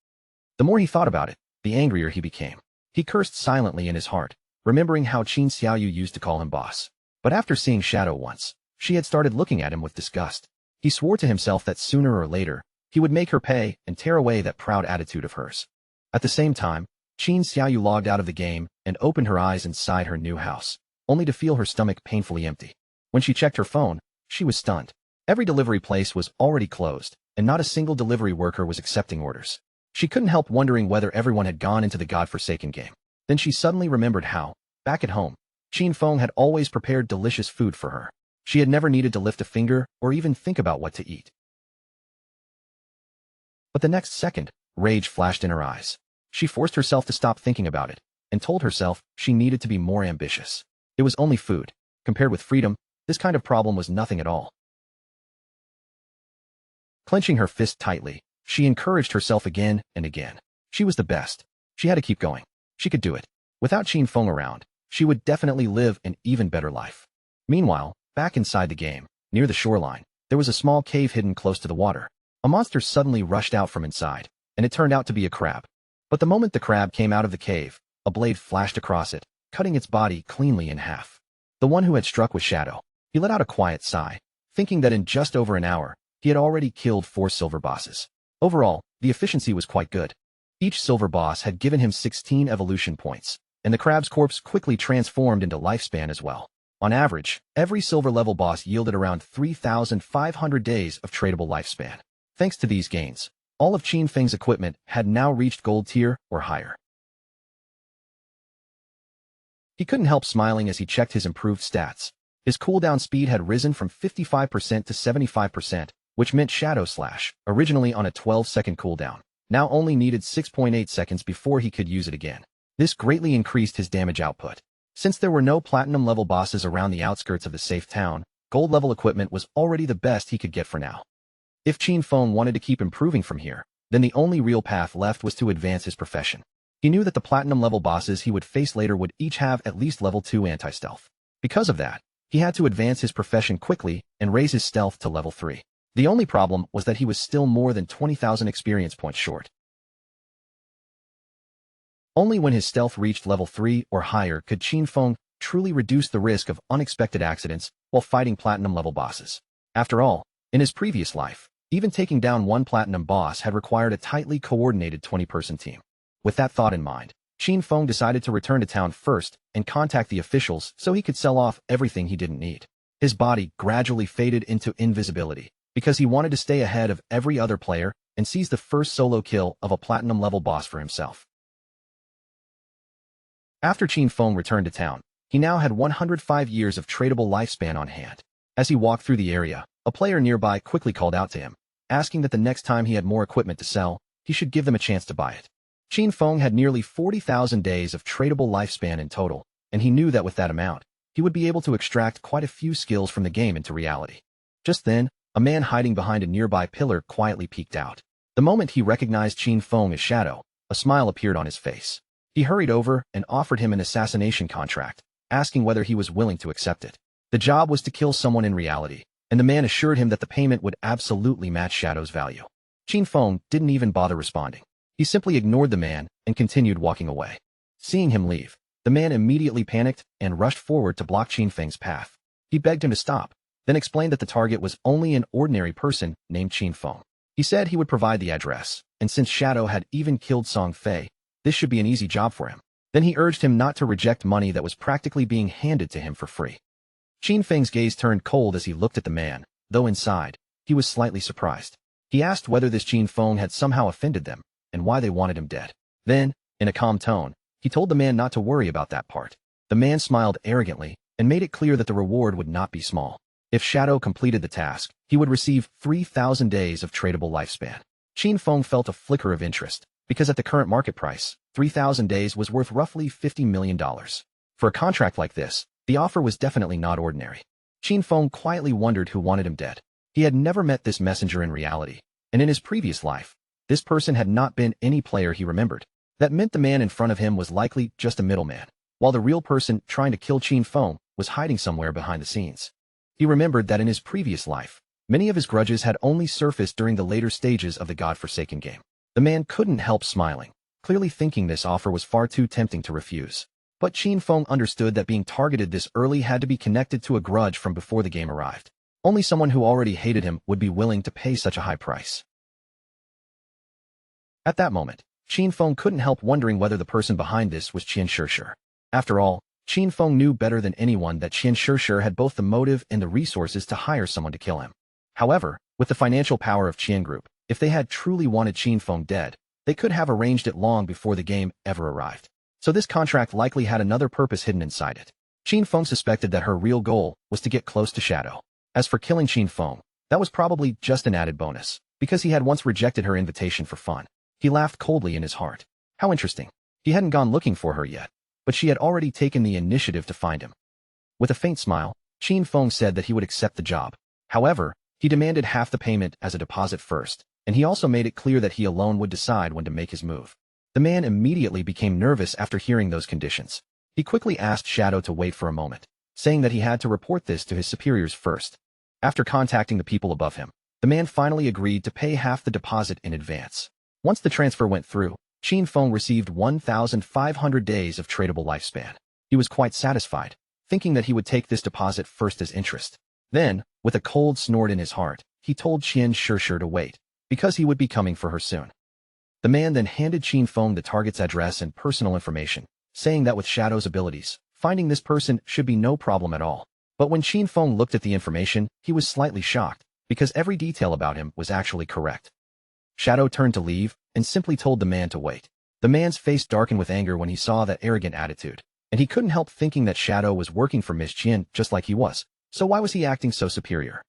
The more he thought about it, the angrier he became. He cursed silently in his heart, remembering how Qin Xiaoyu used to call him boss. But after seeing Shadow once, she had started looking at him with disgust. He swore to himself that sooner or later, he would make her pay and tear away that proud attitude of hers. At the same time, Qin Xiaoyu logged out of the game and opened her eyes inside her new house, only to feel her stomach painfully empty. When she checked her phone, she was stunned. Every delivery place was already closed, and not a single delivery worker was accepting orders. She couldn't help wondering whether everyone had gone into the godforsaken game. Then she suddenly remembered how, back at home, Qin Feng had always prepared delicious food for her. She had never needed to lift a finger or even think about what to eat. But the next second, rage flashed in her eyes. She forced herself to stop thinking about it, and told herself she needed to be more ambitious. It was only food. Compared with freedom, this kind of problem was nothing at all. Clenching her fist tightly, she encouraged herself again and again. She was the best. She had to keep going. She could do it. Without Qin Feng around, she would definitely live an even better life. Meanwhile, back inside the game, near the shoreline, there was a small cave hidden close to the water. A monster suddenly rushed out from inside, and it turned out to be a crab. But the moment the crab came out of the cave, a blade flashed across it, cutting its body cleanly in half. The one who had struck was Shadow. He let out a quiet sigh, thinking that in just over an hour, he had already killed 4 silver bosses. Overall, the efficiency was quite good. Each silver boss had given him 16 evolution points, and the crab's corpse quickly transformed into lifespan as well. On average, every silver level boss yielded around 3,500 days of tradable lifespan. Thanks to these gains, all of Qin Feng's equipment had now reached gold tier or higher. He couldn't help smiling as he checked his improved stats. His cooldown speed had risen from 55% to 75%, which meant Shadow Slash, originally on a 12-second cooldown, now only needed 6.8 seconds before he could use it again. This greatly increased his damage output. Since there were no platinum-level bosses around the outskirts of the safe town, gold-level equipment was already the best he could get for now. If Qin Feng wanted to keep improving from here, then the only real path left was to advance his profession. He knew that the platinum-level bosses he would face later would each have at least level 2 anti-stealth. Because of that, he had to advance his profession quickly and raise his stealth to level 3. The only problem was that he was still more than 20,000 experience points short. Only when his stealth reached level 3 or higher could Qin Feng truly reduce the risk of unexpected accidents while fighting platinum-level bosses. After all, in his previous life, even taking down one platinum boss had required a tightly coordinated 20-person team. With that thought in mind, Qin Feng decided to return to town first and contact the officials so he could sell off everything he didn't need. His body gradually faded into invisibility because he wanted to stay ahead of every other player and seize the first solo kill of a platinum-level boss for himself. After Qin Feng returned to town, he now had 105 years of tradable lifespan on hand. As he walked through the area, a player nearby quickly called out to him, asking that the next time he had more equipment to sell, he should give them a chance to buy it. Qin Feng had nearly 40,000 days of tradable lifespan in total, and he knew that with that amount, he would be able to extract quite a few skills from the game into reality. Just then, a man hiding behind a nearby pillar quietly peeked out. The moment he recognized Qin Feng as Shadow, a smile appeared on his face. He hurried over and offered him an assassination contract, asking whether he was willing to accept it. The job was to kill someone in reality, and the man assured him that the payment would absolutely match Shadow's value. Qin Feng didn't even bother responding. He simply ignored the man and continued walking away. Seeing him leave, the man immediately panicked and rushed forward to block Qin Feng's path. He begged him to stop, then explained that the target was only an ordinary person named Qin Feng. He said he would provide the address, and since Shadow had even killed Song Fei, this should be an easy job for him. Then he urged him not to reject money that was practically being handed to him for free. Qin Feng's gaze turned cold as he looked at the man, though inside, he was slightly surprised. He asked whether this Qin Feng had somehow offended them, and why they wanted him dead. Then, in a calm tone, he told the man not to worry about that part. The man smiled arrogantly and made it clear that the reward would not be small. If Shadow completed the task, he would receive 3,000 days of tradable lifespan. Qin Feng felt a flicker of interest, because at the current market price, 3,000 days was worth roughly $50 million. For a contract like this, the offer was definitely not ordinary. Qin Feng quietly wondered who wanted him dead. He had never met this messenger in reality, and in his previous life, this person had not been any player he remembered. That meant the man in front of him was likely just a middleman, while the real person trying to kill Qin Feng was hiding somewhere behind the scenes. He remembered that in his previous life, many of his grudges had only surfaced during the later stages of the godforsaken game. The man couldn't help smiling, clearly thinking this offer was far too tempting to refuse. But Qin Feng understood that being targeted this early had to be connected to a grudge from before the game arrived. Only someone who already hated him would be willing to pay such a high price. At that moment, Qin Feng couldn't help wondering whether the person behind this was Qian Shishir. After all, Qin Feng knew better than anyone that Qian Shishir had both the motive and the resources to hire someone to kill him. However, with the financial power of Qian Group, if they had truly wanted Qin Feng dead, they could have arranged it long before the game ever arrived. So this contract likely had another purpose hidden inside it. Qin Feng suspected that her real goal was to get close to Shadow. As for killing Qin Feng, that was probably just an added bonus, because he had once rejected her invitation for fun. He laughed coldly in his heart. How interesting. He hadn't gone looking for her yet, but she had already taken the initiative to find him. With a faint smile, Qin Feng said that he would accept the job. However, he demanded half the payment as a deposit first, and he also made it clear that he alone would decide when to make his move. The man immediately became nervous after hearing those conditions. He quickly asked Shadow to wait for a moment, saying that he had to report this to his superiors first. After contacting the people above him, the man finally agreed to pay half the deposit in advance. Once the transfer went through, Qin Feng received 1,500 days of tradable lifespan. He was quite satisfied, thinking that he would take this deposit first as interest. Then, with a cold snort in his heart, he told Qian Shishir to wait, because he would be coming for her soon. The man then handed Qin Feng the target's address and personal information, saying that with Shadow's abilities, finding this person should be no problem at all. But when Qin Feng looked at the information, he was slightly shocked, because every detail about him was actually correct. Shadow turned to leave, and simply told the man to wait. The man's face darkened with anger when he saw that arrogant attitude, and he couldn't help thinking that Shadow was working for Miss Qian just like he was, so why was he acting so superior?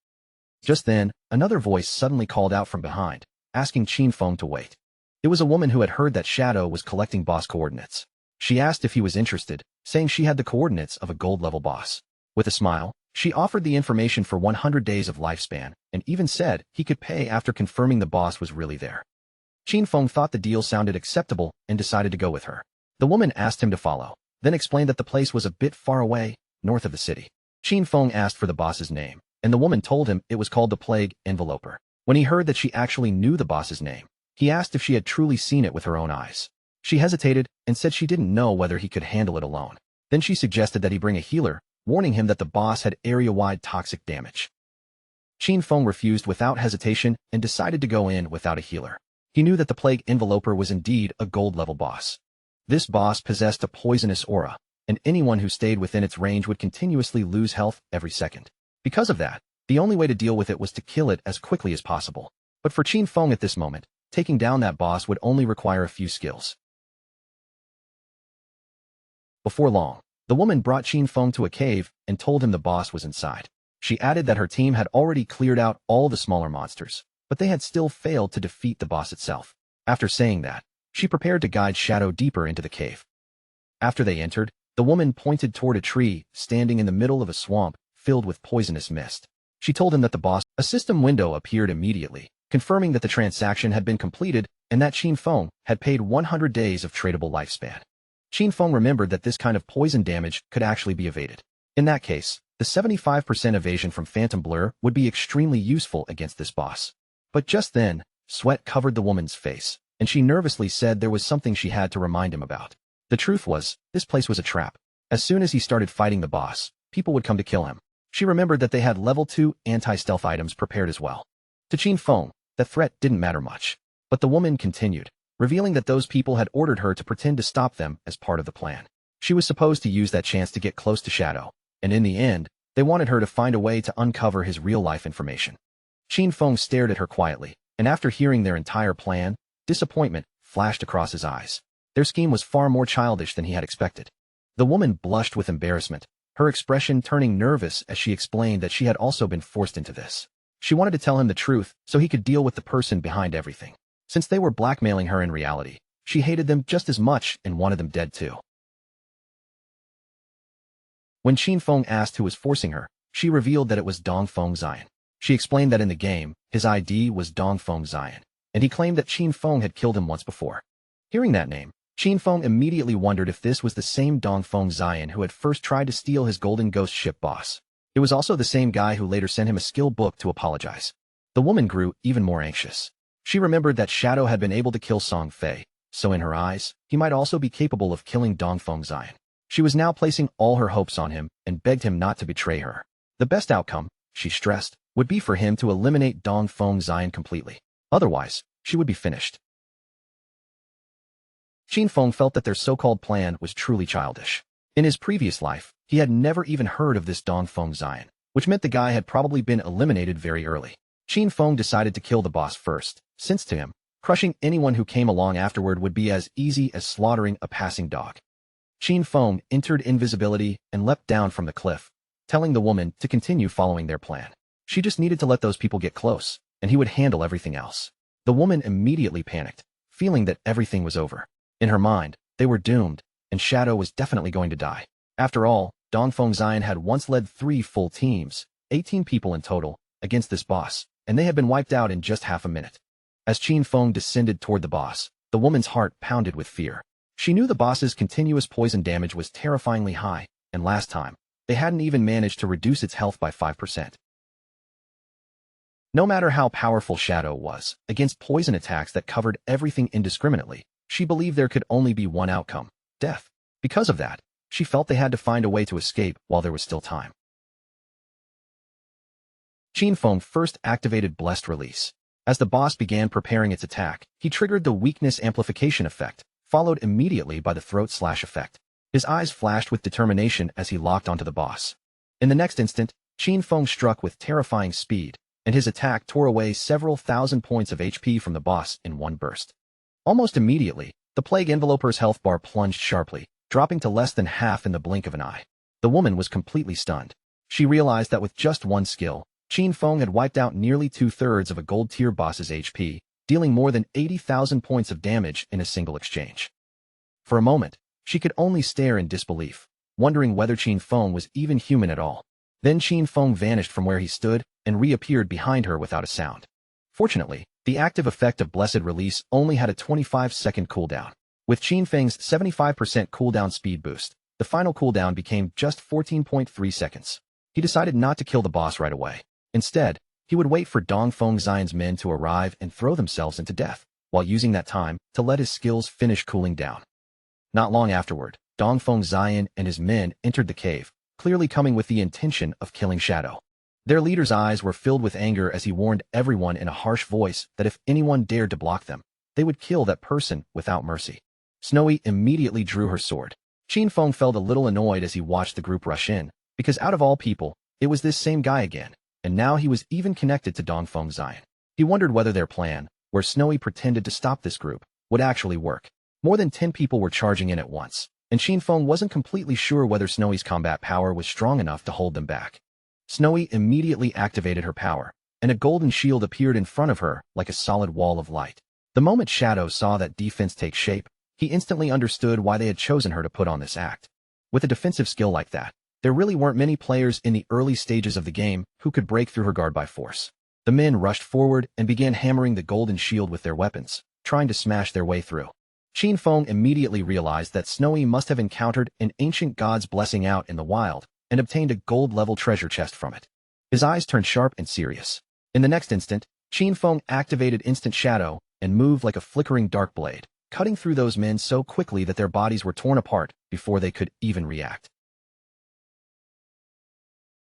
Just then, another voice suddenly called out from behind, asking Qin Feng to wait. It was a woman who had heard that Shadow was collecting boss coordinates. She asked if he was interested, saying she had the coordinates of a gold-level boss. With a smile, she offered the information for 100 days of lifespan, and even said he could pay after confirming the boss was really there. Qin Feng thought the deal sounded acceptable and decided to go with her. The woman asked him to follow, then explained that the place was a bit far away, north of the city. Qin Feng asked for the boss's name, and the woman told him it was called the Plague Enveloper. When he heard that she actually knew the boss's name, he asked if she had truly seen it with her own eyes. She hesitated and said she didn't know whether he could handle it alone. Then she suggested that he bring a healer, warning him that the boss had area-wide toxic damage. Qin Feng refused without hesitation and decided to go in without a healer. He knew that the Plague Enveloper was indeed a gold-level boss. This boss possessed a poisonous aura, and anyone who stayed within its range would continuously lose health every second. Because of that, the only way to deal with it was to kill it as quickly as possible. But for Qin Feng at this moment, taking down that boss would only require a few skills. Before long, the woman brought Qin Feng to a cave and told him the boss was inside. She added that her team had already cleared out all the smaller monsters, but they had still failed to defeat the boss itself. After saying that, she prepared to guide Shadow deeper into the cave. After they entered, the woman pointed toward a tree standing in the middle of a swamp filled with poisonous mist. She told him that the boss, a system window appeared immediately, confirming that the transaction had been completed and that Qin Feng had paid 100 days of tradable lifespan. Qin Feng remembered that this kind of poison damage could actually be evaded. In that case, the 75% evasion from Phantom Blur would be extremely useful against this boss. But just then, sweat covered the woman's face, and she nervously said there was something she had to remind him about. The truth was, this place was a trap. As soon as he started fighting the boss, people would come to kill him. She remembered that they had level 2 anti-stealth items prepared as well. To Qin Feng, that threat didn't matter much. But the woman continued, revealing that those people had ordered her to pretend to stop them as part of the plan. She was supposed to use that chance to get close to Shadow, and in the end, they wanted her to find a way to uncover his real-life information. Qin Feng stared at her quietly, and after hearing their entire plan, disappointment flashed across his eyes. Their scheme was far more childish than he had expected. The woman blushed with embarrassment, her expression turning nervous as she explained that she had also been forced into this. She wanted to tell him the truth so he could deal with the person behind everything. Since they were blackmailing her in reality, she hated them just as much and wanted them dead too. When Qin Feng asked who was forcing her, she revealed that it was Dongfeng Xian. She explained that in the game, his ID was Dongfeng Xian, and he claimed that Qin Feng had killed him once before. Hearing that name, Qin Feng immediately wondered if this was the same Dongfeng Xian who had first tried to steal his golden ghost ship boss. It was also the same guy who later sent him a skill book to apologize. The woman grew even more anxious. She remembered that Shadow had been able to kill Song Fei, so in her eyes, he might also be capable of killing Dongfeng Xian. She was now placing all her hopes on him and begged him not to betray her. The best outcome, she stressed, would be for him to eliminate Dongfeng Xian completely. Otherwise, she would be finished. Qin Feng felt that their so-called plan was truly childish. In his previous life, he had never even heard of this Dongfeng Zion, which meant the guy had probably been eliminated very early. Qin Feng decided to kill the boss first, since to him, crushing anyone who came along afterward would be as easy as slaughtering a passing dog. Qin Feng entered invisibility and leapt down from the cliff, telling the woman to continue following their plan. She just needed to let those people get close, and he would handle everything else. The woman immediately panicked, feeling that everything was over. In her mind, they were doomed, and Shadow was definitely going to die. After all, Dongfeng Zion had once led 3 full teams, 18 people in total, against this boss, and they had been wiped out in just half a minute. As Qin Feng descended toward the boss, the woman's heart pounded with fear. She knew the boss's continuous poison damage was terrifyingly high, and last time, they hadn't even managed to reduce its health by 5%. No matter how powerful Shadow was, against poison attacks that covered everything indiscriminately, she believed there could only be one outcome: death. Because of that, she felt they had to find a way to escape while there was still time. Qin Feng first activated Blessed Release. As the boss began preparing its attack, he triggered the weakness amplification effect, followed immediately by the throat slash effect. His eyes flashed with determination as he locked onto the boss. In the next instant, Qin Feng struck with terrifying speed, and his attack tore away several thousand points of HP from the boss in one burst. Almost immediately, the Plague Enveloper's health bar plunged sharply, dropping to less than half in the blink of an eye. The woman was completely stunned. She realized that with just one skill, Qin Feng had wiped out nearly 2/3 of a gold-tier boss's HP, dealing more than 80,000 points of damage in a single exchange. For a moment, she could only stare in disbelief, wondering whether Qin Feng was even human at all. Then Qin Feng vanished from where he stood and reappeared behind her without a sound. Fortunately, the active effect of Blessed Release only had a 25-second cooldown. With Qin Feng's 75% cooldown speed boost, the final cooldown became just 14.3 seconds. He decided not to kill the boss right away. Instead, he would wait for Dongfeng Zion's men to arrive and throw themselves into death, while using that time to let his skills finish cooling down. Not long afterward, Dongfeng Zion and his men entered the cave, clearly coming with the intention of killing Shadow. Their leader's eyes were filled with anger as he warned everyone in a harsh voice that if anyone dared to block them, they would kill that person without mercy. Snowy immediately drew her sword. Qin Feng felt a little annoyed as he watched the group rush in, because out of all people, it was this same guy again, and now he was even connected to Dongfeng Zion. He wondered whether their plan, where Snowy pretended to stop this group, would actually work. More than 10 people were charging in at once, and Qin Feng wasn't completely sure whether Snowy's combat power was strong enough to hold them back. Snowy immediately activated her power, and a golden shield appeared in front of her like a solid wall of light. The moment Shadow saw that defense take shape, he instantly understood why they had chosen her to put on this act. With a defensive skill like that, there really weren't many players in the early stages of the game who could break through her guard by force. The men rushed forward and began hammering the golden shield with their weapons, trying to smash their way through. Qin Feng immediately realized that Snowy must have encountered an ancient god's blessing out in the wild, and obtained a gold-level treasure chest from it. His eyes turned sharp and serious. In the next instant, Qin Feng activated Instant Shadow and moved like a flickering dark blade, cutting through those men so quickly that their bodies were torn apart before they could even react.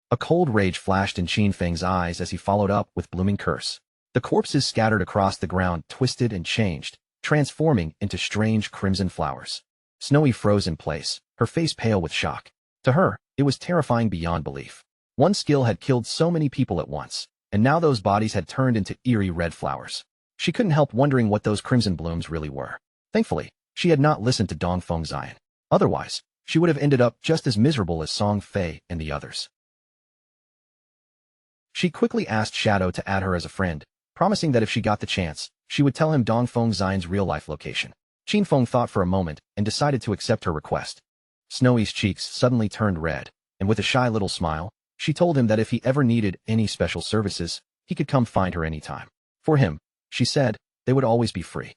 A cold rage flashed in Qin Feng's eyes as he followed up with Blooming Curse. The corpses scattered across the ground twisted and changed, transforming into strange crimson flowers. Snowy froze in place, her face pale with shock. To her, it was terrifying beyond belief. One skill had killed so many people at once, and now those bodies had turned into eerie red flowers. She couldn't help wondering what those crimson blooms really were. Thankfully, she had not listened to Dongfeng Zion. Otherwise, she would have ended up just as miserable as Song Fei and the others. She quickly asked Shadow to add her as a friend, promising that if she got the chance, she would tell him Dongfeng Zion's real-life location. Qin Feng thought for a moment and decided to accept her request. Snowy's cheeks suddenly turned red, and with a shy little smile, she told him that if he ever needed any special services, he could come find her anytime. For him, she said, they would always be free.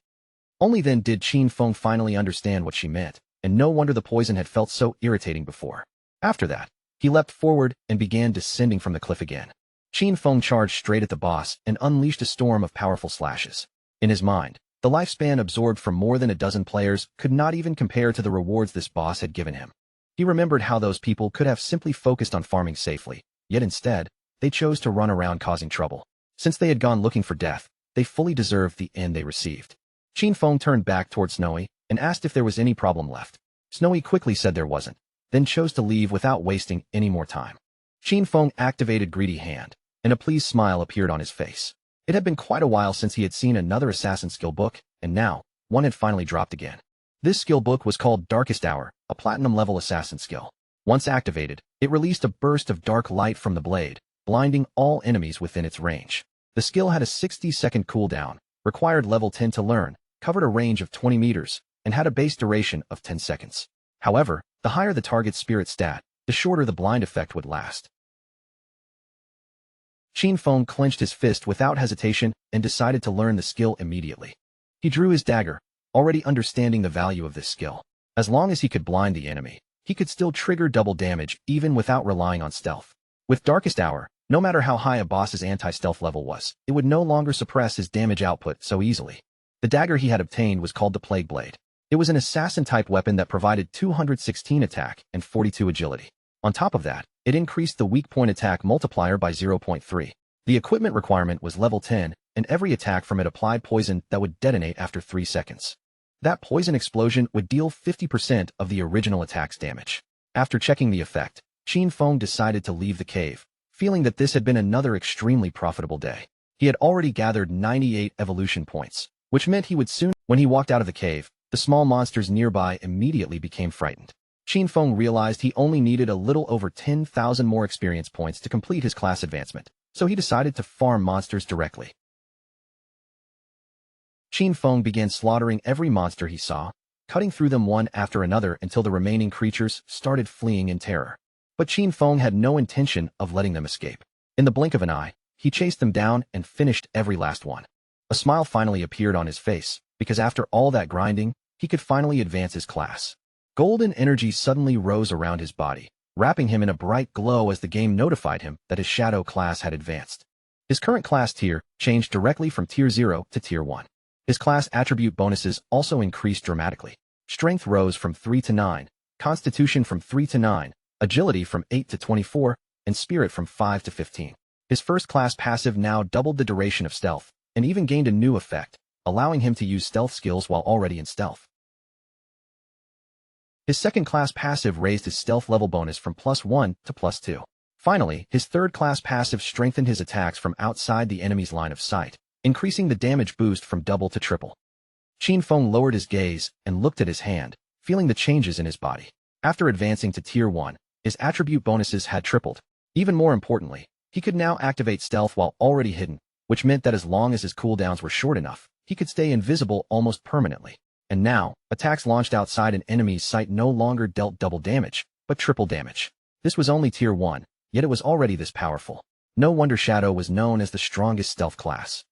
Only then did Qin Feng finally understand what she meant, and no wonder the poison had felt so irritating before. After that, he leapt forward and began descending from the cliff again. Qin Feng charged straight at the boss and unleashed a storm of powerful slashes. In his mind, the lifespan absorbed from more than a dozen players could not even compare to the rewards this boss had given him. He remembered how those people could have simply focused on farming safely, yet instead, they chose to run around causing trouble. Since they had gone looking for death, they fully deserved the end they received. Qin Feng turned back toward Snowy, and asked if there was any problem left. Snowy quickly said there wasn't, then chose to leave without wasting any more time. Qin Feng activated Greedy Hand, and a pleased smile appeared on his face. It had been quite a while since he had seen another assassin skill book, and now, one had finally dropped again. This skill book was called Darkest Hour, a platinum-level assassin skill. Once activated, it released a burst of dark light from the blade, blinding all enemies within its range. The skill had a 60-second cooldown, required level 10 to learn, covered a range of 20 meters, and had a base duration of 10 seconds. However, the higher the target's spirit stat, the shorter the blind effect would last. Qin Feng clenched his fist without hesitation and decided to learn the skill immediately. He drew his dagger, already understanding the value of this skill. As long as he could blind the enemy, he could still trigger double damage even without relying on stealth. With Darkest Hour, no matter how high a boss's anti-stealth level was, it would no longer suppress his damage output so easily. The dagger he had obtained was called the Plague Blade. It was an assassin-type weapon that provided 216 attack and 42 agility. On top of that, it increased the weak point attack multiplier by 0.3. The equipment requirement was level 10, and every attack from it applied poison that would detonate after 3 seconds. That poison explosion would deal 50% of the original attack's damage. After checking the effect, Qin Feng decided to leave the cave, feeling that this had been another extremely profitable day. He had already gathered 98 evolution points, which meant he would soon. When he walked out of the cave, the small monsters nearby immediately became frightened. Qin Feng realized he only needed a little over 10,000 more experience points to complete his class advancement, so he decided to farm monsters directly. Qin Feng began slaughtering every monster he saw, cutting through them one after another until the remaining creatures started fleeing in terror. But Qin Feng had no intention of letting them escape. In the blink of an eye, he chased them down and finished every last one. A smile finally appeared on his face, because after all that grinding, he could finally advance his class. Golden energy suddenly rose around his body, wrapping him in a bright glow as the game notified him that his shadow class had advanced. His current class tier changed directly from Tier 0 to Tier 1. His class attribute bonuses also increased dramatically. Strength rose from 3 to 9, Constitution from 3 to 9, Agility from 8 to 24, and Spirit from 5 to 15. His first class passive now doubled the duration of stealth, and even gained a new effect, allowing him to use stealth skills while already in stealth. His second class passive raised his stealth level bonus from +1 to +2. Finally, his third class passive strengthened his attacks from outside the enemy's line of sight, increasing the damage boost from double to triple. Qin Feng lowered his gaze and looked at his hand, feeling the changes in his body. After advancing to Tier 1, his attribute bonuses had tripled. Even more importantly, he could now activate stealth while already hidden, which meant that as long as his cooldowns were short enough, he could stay invisible almost permanently. And now, attacks launched outside an enemy's sight no longer dealt double damage, but triple damage. This was only Tier 1, yet it was already this powerful. No wonder Shadow was known as the strongest stealth class.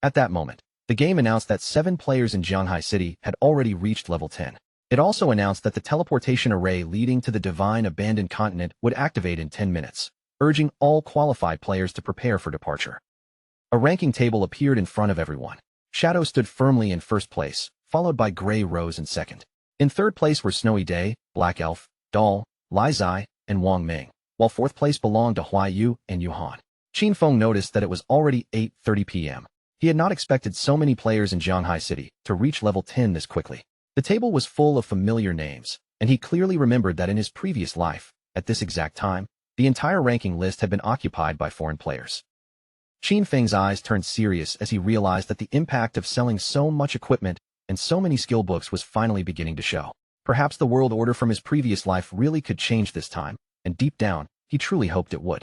At that moment, the game announced that 7 players in Jianghai City had already reached level 10. It also announced that the teleportation array leading to the Divine Abandoned Continent would activate in 10 minutes, urging all qualified players to prepare for departure. A ranking table appeared in front of everyone. Shadow stood firmly in first place, followed by Gray Rose in second. In third place were Snowy Day, Black Elf, Doll, Lai Zai, and Wang Ming, while fourth place belonged to Huai Yu and Yuhan. Qin Feng noticed that it was already 8:30 p.m. He had not expected so many players in Jianghai City to reach level 10 this quickly. The table was full of familiar names, and he clearly remembered that in his previous life, at this exact time, the entire ranking list had been occupied by foreign players. Qin Feng's eyes turned serious as he realized that the impact of selling so much equipment and so many skill books was finally beginning to show. Perhaps the world order from his previous life really could change this time, and deep down, he truly hoped it would.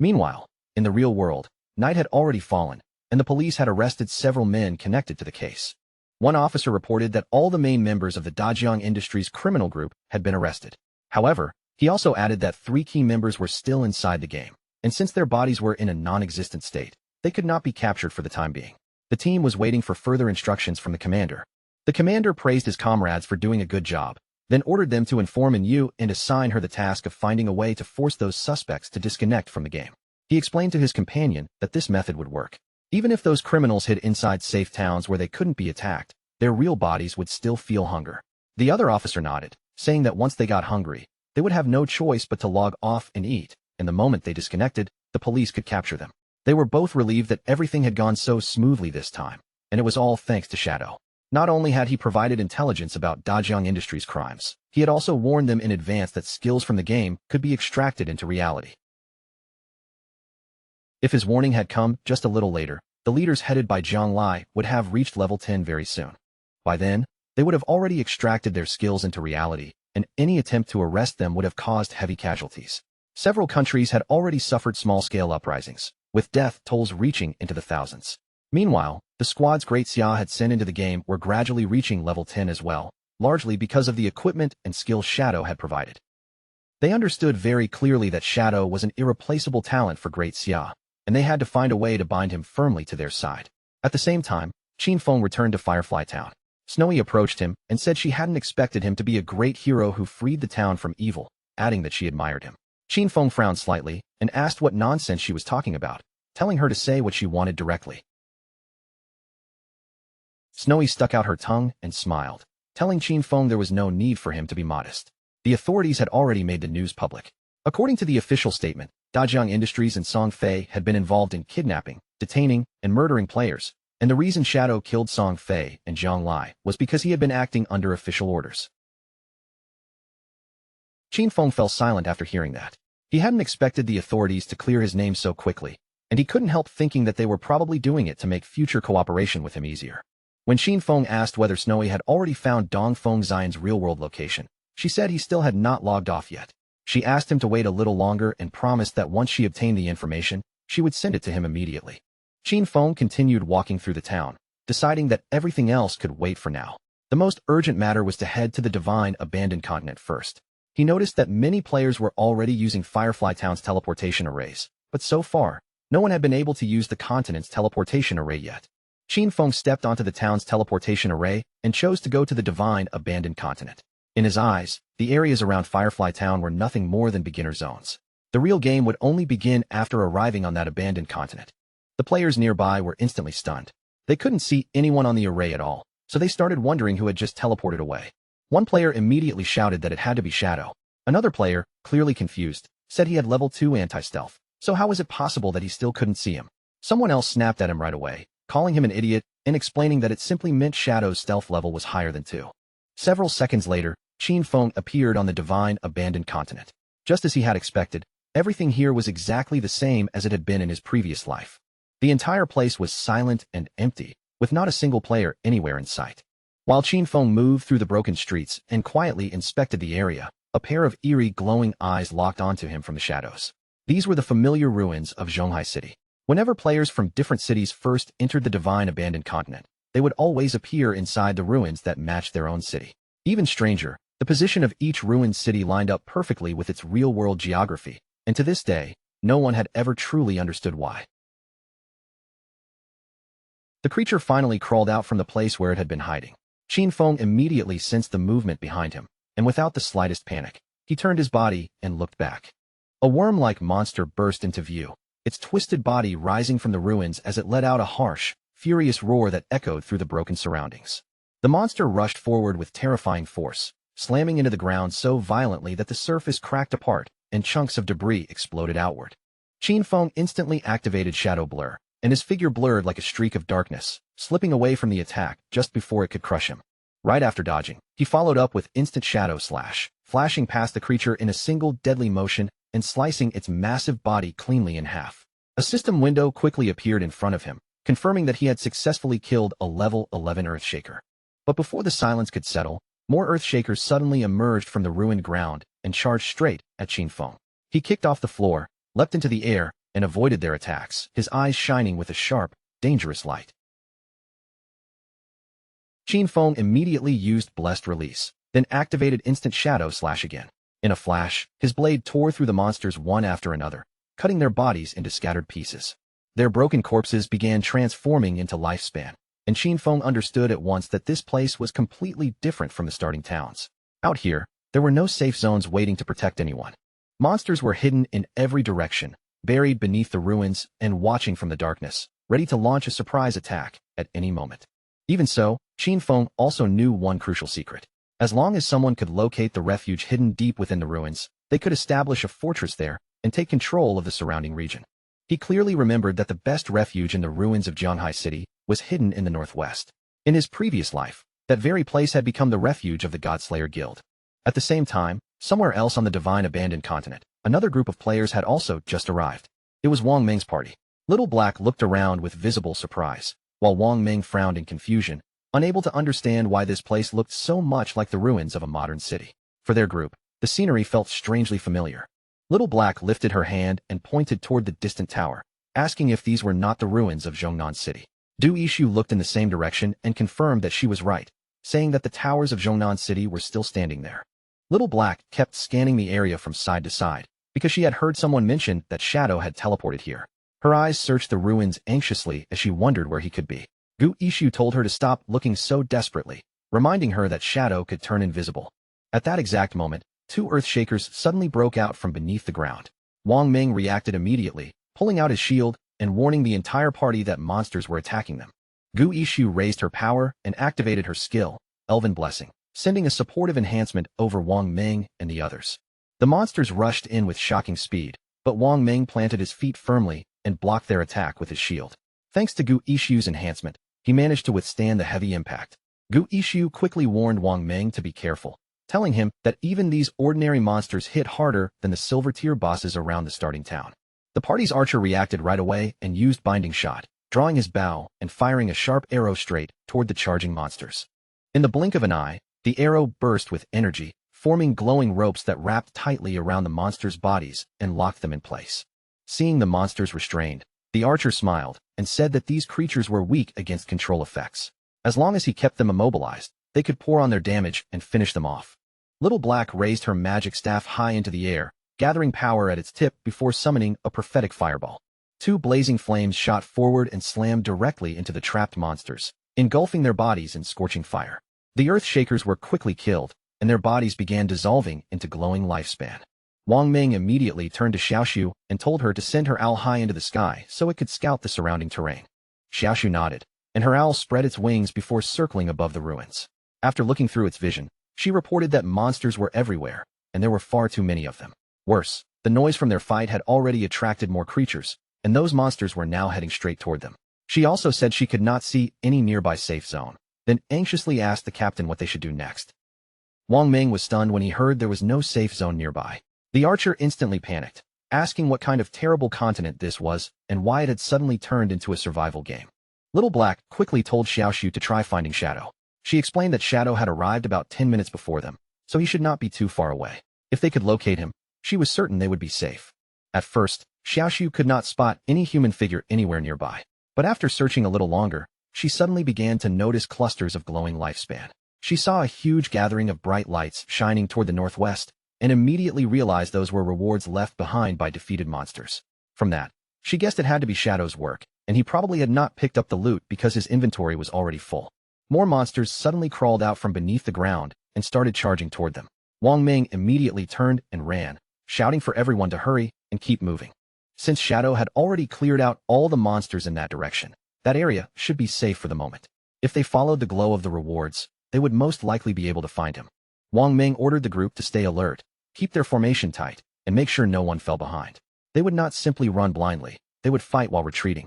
Meanwhile, in the real world, night had already fallen, and the police had arrested several men connected to the case. One officer reported that all the main members of the Dajiang Industries criminal group had been arrested. However, he also added that 3 key members were still inside the game, and since their bodies were in a non-existent state, they could not be captured for the time being. The team was waiting for further instructions from the commander. The commander praised his comrades for doing a good job, then ordered them to inform Yu and assign her the task of finding a way to force those suspects to disconnect from the game. He explained to his companion that this method would work. Even if those criminals hid inside safe towns where they couldn't be attacked, their real bodies would still feel hunger. The other officer nodded, saying that once they got hungry, they would have no choice but to log off and eat, and the moment they disconnected, the police could capture them. They were both relieved that everything had gone so smoothly this time, and it was all thanks to Shadow. Not only had he provided intelligence about Dajiang Industries' crimes, he had also warned them in advance that skills from the game could be extracted into reality. If his warning had come just a little later, the leaders headed by Zhang Lai would have reached level 10 very soon. By then, they would have already extracted their skills into reality, and any attempt to arrest them would have caused heavy casualties. Several countries had already suffered small-scale uprisings, with death tolls reaching into the thousands. Meanwhile, the squads Great Xia had sent into the game were gradually reaching level 10 as well, largely because of the equipment and skills Shadow had provided. They understood very clearly that Shadow was an irreplaceable talent for Great Xia, and they had to find a way to bind him firmly to their side. At the same time, Qin Feng returned to Firefly Town. Snowy approached him and said she hadn't expected him to be a great hero who freed the town from evil, adding that she admired him. Qin Feng frowned slightly and asked what nonsense she was talking about, telling her to say what she wanted directly. Snowy stuck out her tongue and smiled, telling Qin Feng there was no need for him to be modest. The authorities had already made the news public. According to the official statement, Dajiang Industries and Song Fei had been involved in kidnapping, detaining, and murdering players, and the reason Shadow killed Song Fei and Zhang Lai was because he had been acting under official orders. Qin Feng fell silent after hearing that. He hadn't expected the authorities to clear his name so quickly, and he couldn't help thinking that they were probably doing it to make future cooperation with him easier. When Qin Feng asked whether Snowy had already found Dong Feng Xian's real-world location, she said he still had not logged off yet. She asked him to wait a little longer and promised that once she obtained the information, she would send it to him immediately. Qin Feng continued walking through the town, deciding that everything else could wait for now. The most urgent matter was to head to the Divine Abandoned Continent first. He noticed that many players were already using Firefly Town's teleportation arrays, but so far, no one had been able to use the continent's teleportation array yet. Qin Feng stepped onto the town's teleportation array and chose to go to the Divine Abandoned Continent. In his eyes, the areas around Firefly Town were nothing more than beginner zones. The real game would only begin after arriving on that abandoned continent. The players nearby were instantly stunned. They couldn't see anyone on the array at all, so they started wondering who had just teleported away. One player immediately shouted that it had to be Shadow. Another player, clearly confused, said he had level 2 anti-stealth, so how was it possible that he still couldn't see him? Someone else snapped at him right away, calling him an idiot and explaining that it simply meant Shadow's stealth level was higher than 2. Several seconds later, Qin Feng appeared on the Divine Abandoned Continent. Just as he had expected, everything here was exactly the same as it had been in his previous life. The entire place was silent and empty, with not a single player anywhere in sight. While Qin Feng moved through the broken streets and quietly inspected the area, a pair of eerie glowing eyes locked onto him from the shadows. These were the familiar ruins of Zhonghai City. Whenever players from different cities first entered the Divine Abandoned Continent, they would always appear inside the ruins that matched their own city. Even stranger, the position of each ruined city lined up perfectly with its real-world geography, and to this day, no one had ever truly understood why. The creature finally crawled out from the place where it had been hiding. Qin Feng immediately sensed the movement behind him, and without the slightest panic, he turned his body and looked back. A worm-like monster burst into view, its twisted body rising from the ruins as it let out a harsh, furious roar that echoed through the broken surroundings. The monster rushed forward with terrifying force, slamming into the ground so violently that the surface cracked apart and chunks of debris exploded outward. Qin Feng instantly activated Shadow Blur, and his figure blurred like a streak of darkness, slipping away from the attack just before it could crush him. Right after dodging, he followed up with instant Shadow Slash, flashing past the creature in a single deadly motion and slicing its massive body cleanly in half. A system window quickly appeared in front of him, confirming that he had successfully killed a level 11 Earthshaker. But before the silence could settle, more Earthshakers suddenly emerged from the ruined ground and charged straight at Qin Feng. He kicked off the floor, leapt into the air, and avoided their attacks, his eyes shining with a sharp, dangerous light. Qin Feng immediately used Blessed Release, then activated Instant Shadow Slash again. In a flash, his blade tore through the monsters one after another, cutting their bodies into scattered pieces. Their broken corpses began transforming into lifespan, and Qin Feng understood at once that this place was completely different from the starting towns. Out here, there were no safe zones waiting to protect anyone. Monsters were hidden in every direction, buried beneath the ruins and watching from the darkness, ready to launch a surprise attack at any moment. Even so, Qin Feng also knew one crucial secret. As long as someone could locate the refuge hidden deep within the ruins, they could establish a fortress there and take control of the surrounding region. He clearly remembered that the best refuge in the ruins of Jianhai City was hidden in the northwest. In his previous life, that very place had become the refuge of the Godslayer Guild. At the same time, somewhere else on the divine abandoned continent, another group of players had also just arrived. It was Wang Ming's party. Little Black looked around with visible surprise, while Wang Ming frowned in confusion, unable to understand why this place looked so much like the ruins of a modern city. For their group, the scenery felt strangely familiar. Little Black lifted her hand and pointed toward the distant tower, asking if these were not the ruins of Zhongnan City. Du Yishu looked in the same direction and confirmed that she was right, saying that the towers of Zhongnan City were still standing there. Little Black kept scanning the area from side to side, because she had heard someone mention that Shadow had teleported here. Her eyes searched the ruins anxiously as she wondered where he could be. Du Yishu told her to stop looking so desperately, reminding her that Shadow could turn invisible. At that exact moment, two earthshakers suddenly broke out from beneath the ground. Wang Ming reacted immediately, pulling out his shield and warning the entire party that monsters were attacking them. Du Yishu raised her power and activated her skill, Elven Blessing, sending a supportive enhancement over Wang Ming and the others. The monsters rushed in with shocking speed, but Wang Ming planted his feet firmly and blocked their attack with his shield. Thanks to Du Yishu's enhancement, he managed to withstand the heavy impact. Du Yishu quickly warned Wang Ming to be careful, telling him that even these ordinary monsters hit harder than the silver-tier bosses around the starting town. The party's archer reacted right away and used Binding Shot, drawing his bow and firing a sharp arrow straight toward the charging monsters. In the blink of an eye, the arrow burst with energy, forming glowing ropes that wrapped tightly around the monsters' bodies and locked them in place. Seeing the monsters restrained, the archer smiled and said that these creatures were weak against control effects. As long as he kept them immobilized, they could pour on their damage and finish them off. Little Black raised her magic staff high into the air, gathering power at its tip before summoning a prophetic fireball. Two blazing flames shot forward and slammed directly into the trapped monsters, engulfing their bodies in scorching fire. The Earthshakers were quickly killed, and their bodies began dissolving into glowing lifespan. Wang Ming immediately turned to Xiaoshu and told her to send her owl high into the sky so it could scout the surrounding terrain. Xiaoshu nodded, and her owl spread its wings before circling above the ruins. After looking through its vision, she reported that monsters were everywhere, and there were far too many of them. Worse, the noise from their fight had already attracted more creatures, and those monsters were now heading straight toward them. She also said she could not see any nearby safe zone, then anxiously asked the captain what they should do next. Wang Ming was stunned when he heard there was no safe zone nearby. The archer instantly panicked, asking what kind of terrible continent this was and why it had suddenly turned into a survival game. Little Black quickly told Xiaoshu to try finding Shadow. She explained that Shadow had arrived about 10 minutes before them, so he should not be too far away. If they could locate him, she was certain they would be safe. At first, Xiaoshu could not spot any human figure anywhere nearby, but after searching a little longer, she suddenly began to notice clusters of glowing lifespan. She saw a huge gathering of bright lights shining toward the northwest, and immediately realized those were rewards left behind by defeated monsters. From that, she guessed it had to be Shadow's work, and he probably had not picked up the loot because his inventory was already full. More monsters suddenly crawled out from beneath the ground and started charging toward them. Wang Ming immediately turned and ran, shouting for everyone to hurry and keep moving. Since Shadow had already cleared out all the monsters in that direction, that area should be safe for the moment. If they followed the glow of the rewards, they would most likely be able to find him. Wang Ming ordered the group to stay alert, keep their formation tight, and make sure no one fell behind. They would not simply run blindly, they would fight while retreating.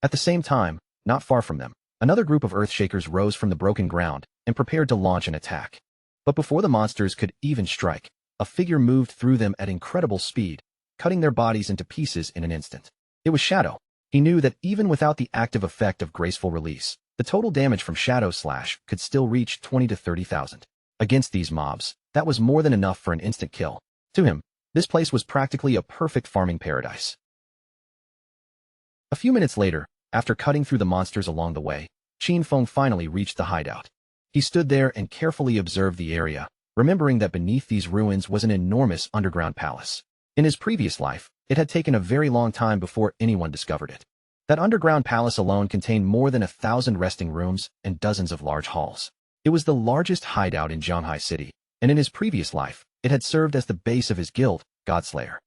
At the same time, not far from them, another group of Earthshakers rose from the broken ground and prepared to launch an attack. But before the monsters could even strike, a figure moved through them at incredible speed, cutting their bodies into pieces in an instant. It was Shadow. He knew that even without the active effect of graceful release, the total damage from Shadow Slash could still reach 20 to 30,000. Against these mobs, that was more than enough for an instant kill. To him, this place was practically a perfect farming paradise. A few minutes later, after cutting through the monsters along the way, Qin Feng finally reached the hideout. He stood there and carefully observed the area, remembering that beneath these ruins was an enormous underground palace. In his previous life, it had taken a very long time before anyone discovered it. That underground palace alone contained more than 1,000 resting rooms and dozens of large halls. It was the largest hideout in Jianhai City, and in his previous life, it had served as the base of his guild, Godslayer.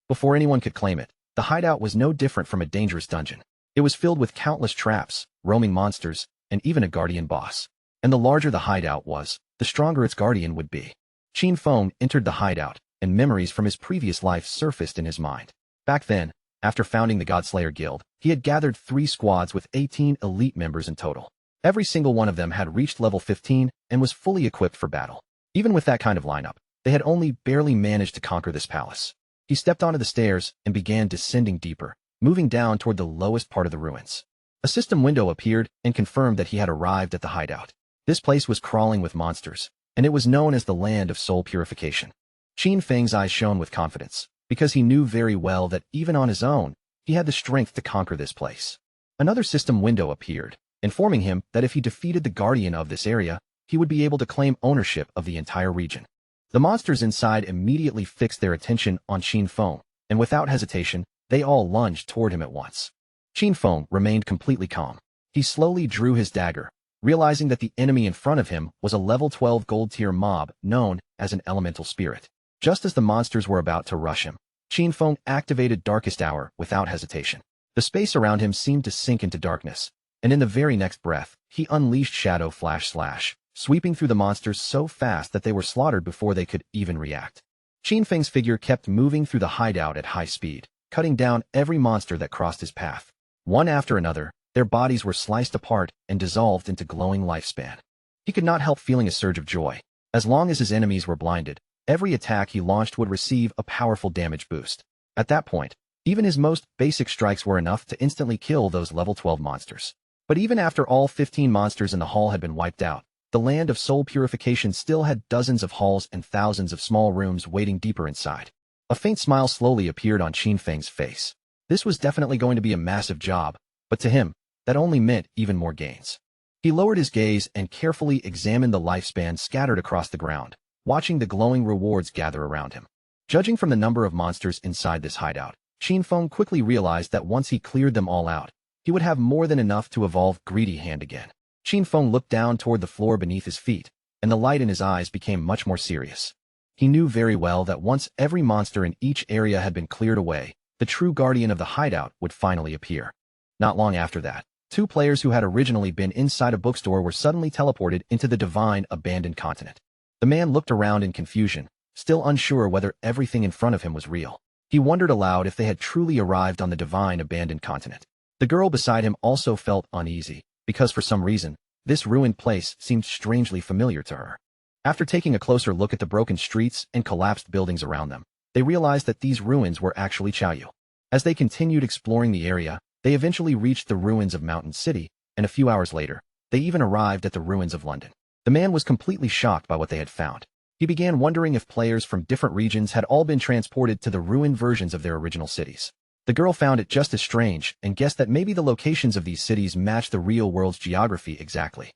Before anyone could claim it, the hideout was no different from a dangerous dungeon. It was filled with countless traps, roaming monsters, and even a guardian boss. And the larger the hideout was, the stronger its guardian would be. Qin Feng entered the hideout, and memories from his previous life surfaced in his mind. Back then, After founding the Godslayer Guild, he had gathered 3 squads with 18 elite members in total. Every single one of them had reached level 15 and was fully equipped for battle. Even with that kind of lineup, they had only barely managed to conquer this palace. He stepped onto the stairs and began descending deeper, moving down toward the lowest part of the ruins. A system window appeared and confirmed that he had arrived at the hideout. This place was crawling with monsters, and it was known as the land of soul purification. Qin Feng's eyes shone with confidence, because he knew very well that even on his own, he had the strength to conquer this place. Another system window appeared, informing him that if he defeated the guardian of this area, he would be able to claim ownership of the entire region. The monsters inside immediately fixed their attention on Qin Feng, and without hesitation, they all lunged toward him at once. Qin Feng remained completely calm. He slowly drew his dagger, realizing that the enemy in front of him was a level 12 gold-tier mob known as an elemental spirit. Just as the monsters were about to rush him, Qin Feng activated Darkest Hour without hesitation. The space around him seemed to sink into darkness, and in the very next breath, he unleashed Shadow Flash Slash, sweeping through the monsters so fast that they were slaughtered before they could even react. Qin Feng's figure kept moving through the hideout at high speed, cutting down every monster that crossed his path. One after another, their bodies were sliced apart and dissolved into glowing lifespan. He could not help feeling a surge of joy. As long as his enemies were blinded, every attack he launched would receive a powerful damage boost. At that point, even his most basic strikes were enough to instantly kill those level 12 monsters. But even after all 15 monsters in the hall had been wiped out, the land of soul purification still had dozens of halls and thousands of small rooms waiting deeper inside. A faint smile slowly appeared on Qin Feng's face. This was definitely going to be a massive job, but to him, that only meant even more gains. He lowered his gaze and carefully examined the lifespan scattered across the ground, watching the glowing rewards gather around him. Judging from the number of monsters inside this hideout, Qin Feng quickly realized that once he cleared them all out, he would have more than enough to evolve Greedy Hand again. Qin Feng looked down toward the floor beneath his feet, and the light in his eyes became much more serious. He knew very well that once every monster in each area had been cleared away, the true guardian of the hideout would finally appear. Not long after that, 2 players who had originally been inside a bookstore were suddenly teleported into the divine abandoned continent. The man looked around in confusion, still unsure whether everything in front of him was real. He wondered aloud if they had truly arrived on the divine abandoned continent. The girl beside him also felt uneasy, because for some reason, this ruined place seemed strangely familiar to her. After taking a closer look at the broken streets and collapsed buildings around them, they realized that these ruins were actually Chaoyu. As they continued exploring the area, they eventually reached the ruins of Mountain City, and a few hours later, they even arrived at the ruins of London. The man was completely shocked by what they had found. He began wondering if players from different regions had all been transported to the ruined versions of their original cities. The girl found it just as strange and guessed that maybe the locations of these cities matched the real world's geography exactly.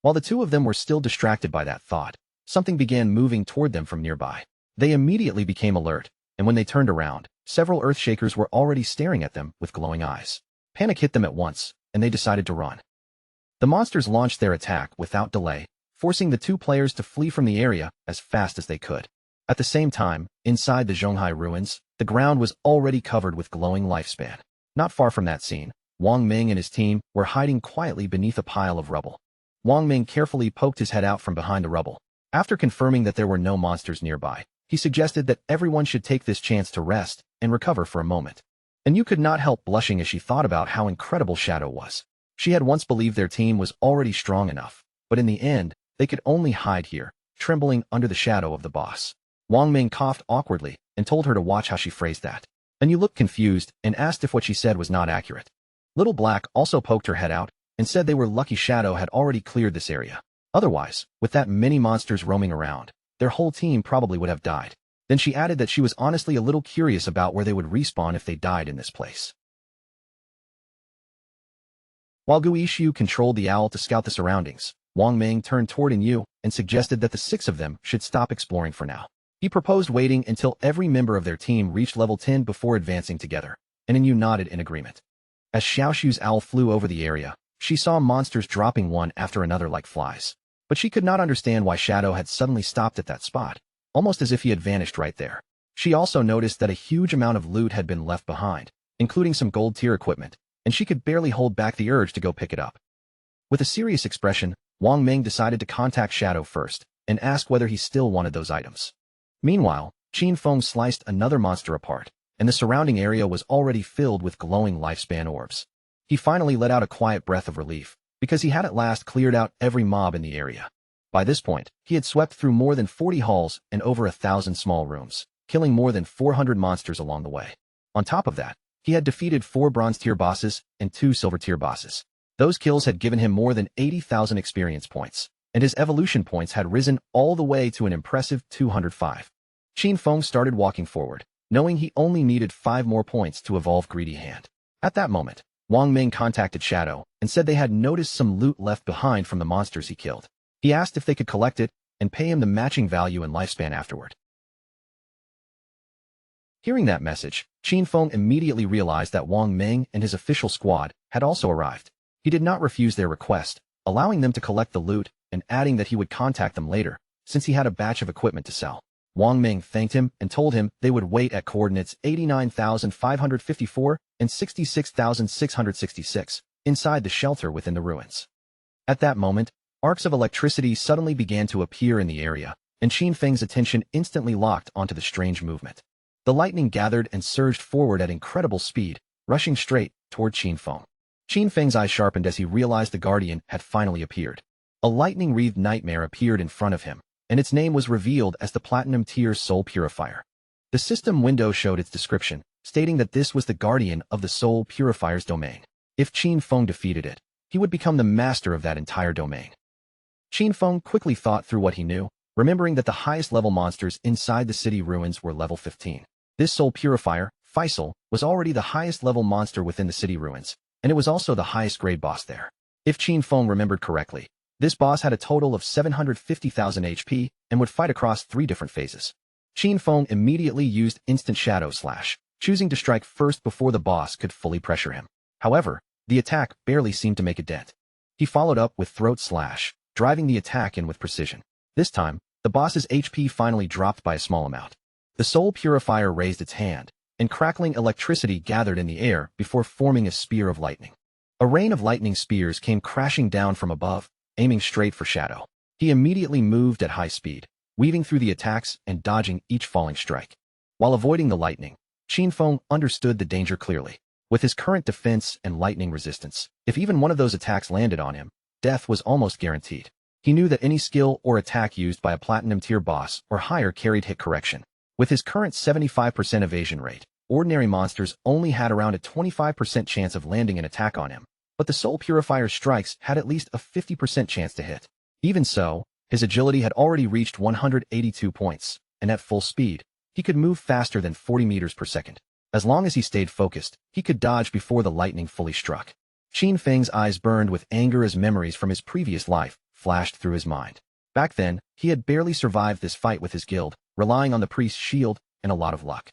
While the 2 of them were still distracted by that thought, something began moving toward them from nearby. They immediately became alert, and when they turned around, several Earthshakers were already staring at them with glowing eyes. Panic hit them at once, and they decided to run. The monsters launched their attack without delay, forcing the 2 players to flee from the area as fast as they could. At the same time, inside the Zhonghai ruins, the ground was already covered with glowing lifespan. Not far from that scene, Wang Ming and his team were hiding quietly beneath a pile of rubble. Wang Ming carefully poked his head out from behind the rubble. After confirming that there were no monsters nearby, he suggested that everyone should take this chance to rest and recover for a moment. And you could not help blushing as she thought about how incredible Shadow was. She had once believed their team was already strong enough, but in the end, they could only hide here, trembling under the shadow of the boss. Wang Ming coughed awkwardly and told her to watch how she phrased that. And you looked confused and asked if what she said was not accurate. Little Black also poked her head out and said they were lucky Shadow had already cleared this area. Otherwise, with that many monsters roaming around, their whole team probably would have died. Then she added that she was honestly a little curious about where they would respawn if they died in this place. While Gu Yishu controlled the owl to scout the surroundings, Wang Ming turned toward Yu and suggested that the 6 of them should stop exploring for now. He proposed waiting until every member of their team reached level 10 before advancing together, and Yu nodded in agreement. As Xiaoshu's owl flew over the area, she saw monsters dropping one after another like flies. But she could not understand why Shadow had suddenly stopped at that spot, almost as if he had vanished right there. She also noticed that a huge amount of loot had been left behind, including some gold-tier equipment, and she could barely hold back the urge to go pick it up. With a serious expression, Wang Ming decided to contact Shadow first and ask whether he still wanted those items. Meanwhile, Qin Feng sliced another monster apart, and the surrounding area was already filled with glowing lifespan orbs. He finally let out a quiet breath of relief, because he had at last cleared out every mob in the area. By this point, he had swept through more than 40 halls and over 1,000 small rooms, killing more than 400 monsters along the way. On top of that, he had defeated 4 bronze-tier bosses and 2 silver-tier bosses. Those kills had given him more than 80,000 experience points, and his evolution points had risen all the way to an impressive 205. Qin Feng started walking forward, knowing he only needed 5 more points to evolve Greedy Hand. At that moment, Wang Ming contacted Shadow and said they had noticed some loot left behind from the monsters he killed. He asked if they could collect it and pay him the matching value and lifespan afterward. Hearing that message, Qin Feng immediately realized that Wang Ming and his official squad had also arrived. He did not refuse their request, allowing them to collect the loot and adding that he would contact them later, since he had a batch of equipment to sell. Wang Ming thanked him and told him they would wait at coordinates 89,554 and 66,666 inside the shelter within the ruins. At that moment, arcs of electricity suddenly began to appear in the area, and Qin Feng's attention instantly locked onto the strange movement. The lightning gathered and surged forward at incredible speed, rushing straight toward Qin Feng. Qin Feng's eyes sharpened as he realized the Guardian had finally appeared. A lightning-wreathed nightmare appeared in front of him, and its name was revealed as the Platinum Tier Soul Purifier. The system window showed its description, stating that this was the Guardian of the Soul Purifier's domain. If Qin Feng defeated it, he would become the master of that entire domain. Qin Feng quickly thought through what he knew, remembering that the highest-level monsters inside the city ruins were level 15. This Soul Purifier, Faisal, was already the highest-level monster within the city ruins, and it was also the highest-grade boss there. If Qin Feng remembered correctly, this boss had a total of 750,000 HP and would fight across 3 different phases. Qin Feng immediately used Instant Shadow Slash, choosing to strike first before the boss could fully pressure him. However, the attack barely seemed to make a dent. He followed up with Throat Slash, driving the attack in with precision. This time, the boss's HP finally dropped by a small amount. The Soul Purifier raised its hand, and crackling electricity gathered in the air before forming a spear of lightning. A rain of lightning spears came crashing down from above, aiming straight for Shadow. He immediately moved at high speed, weaving through the attacks and dodging each falling strike. While avoiding the lightning, Qin Feng understood the danger clearly. With his current defense and lightning resistance, if even one of those attacks landed on him, death was almost guaranteed. He knew that any skill or attack used by a Platinum Tier boss or higher carried hit correction. With his current 75% evasion rate, ordinary monsters only had around a 25% chance of landing an attack on him, but the Soul Purifier's strikes had at least a 50% chance to hit. Even so, his agility had already reached 182 points, and at full speed, he could move faster than 40 meters per second. As long as he stayed focused, he could dodge before the lightning fully struck. Qin Feng's eyes burned with anger as memories from his previous life flashed through his mind. Back then, he had barely survived this fight with his guild, relying on the priest's shield and a lot of luck.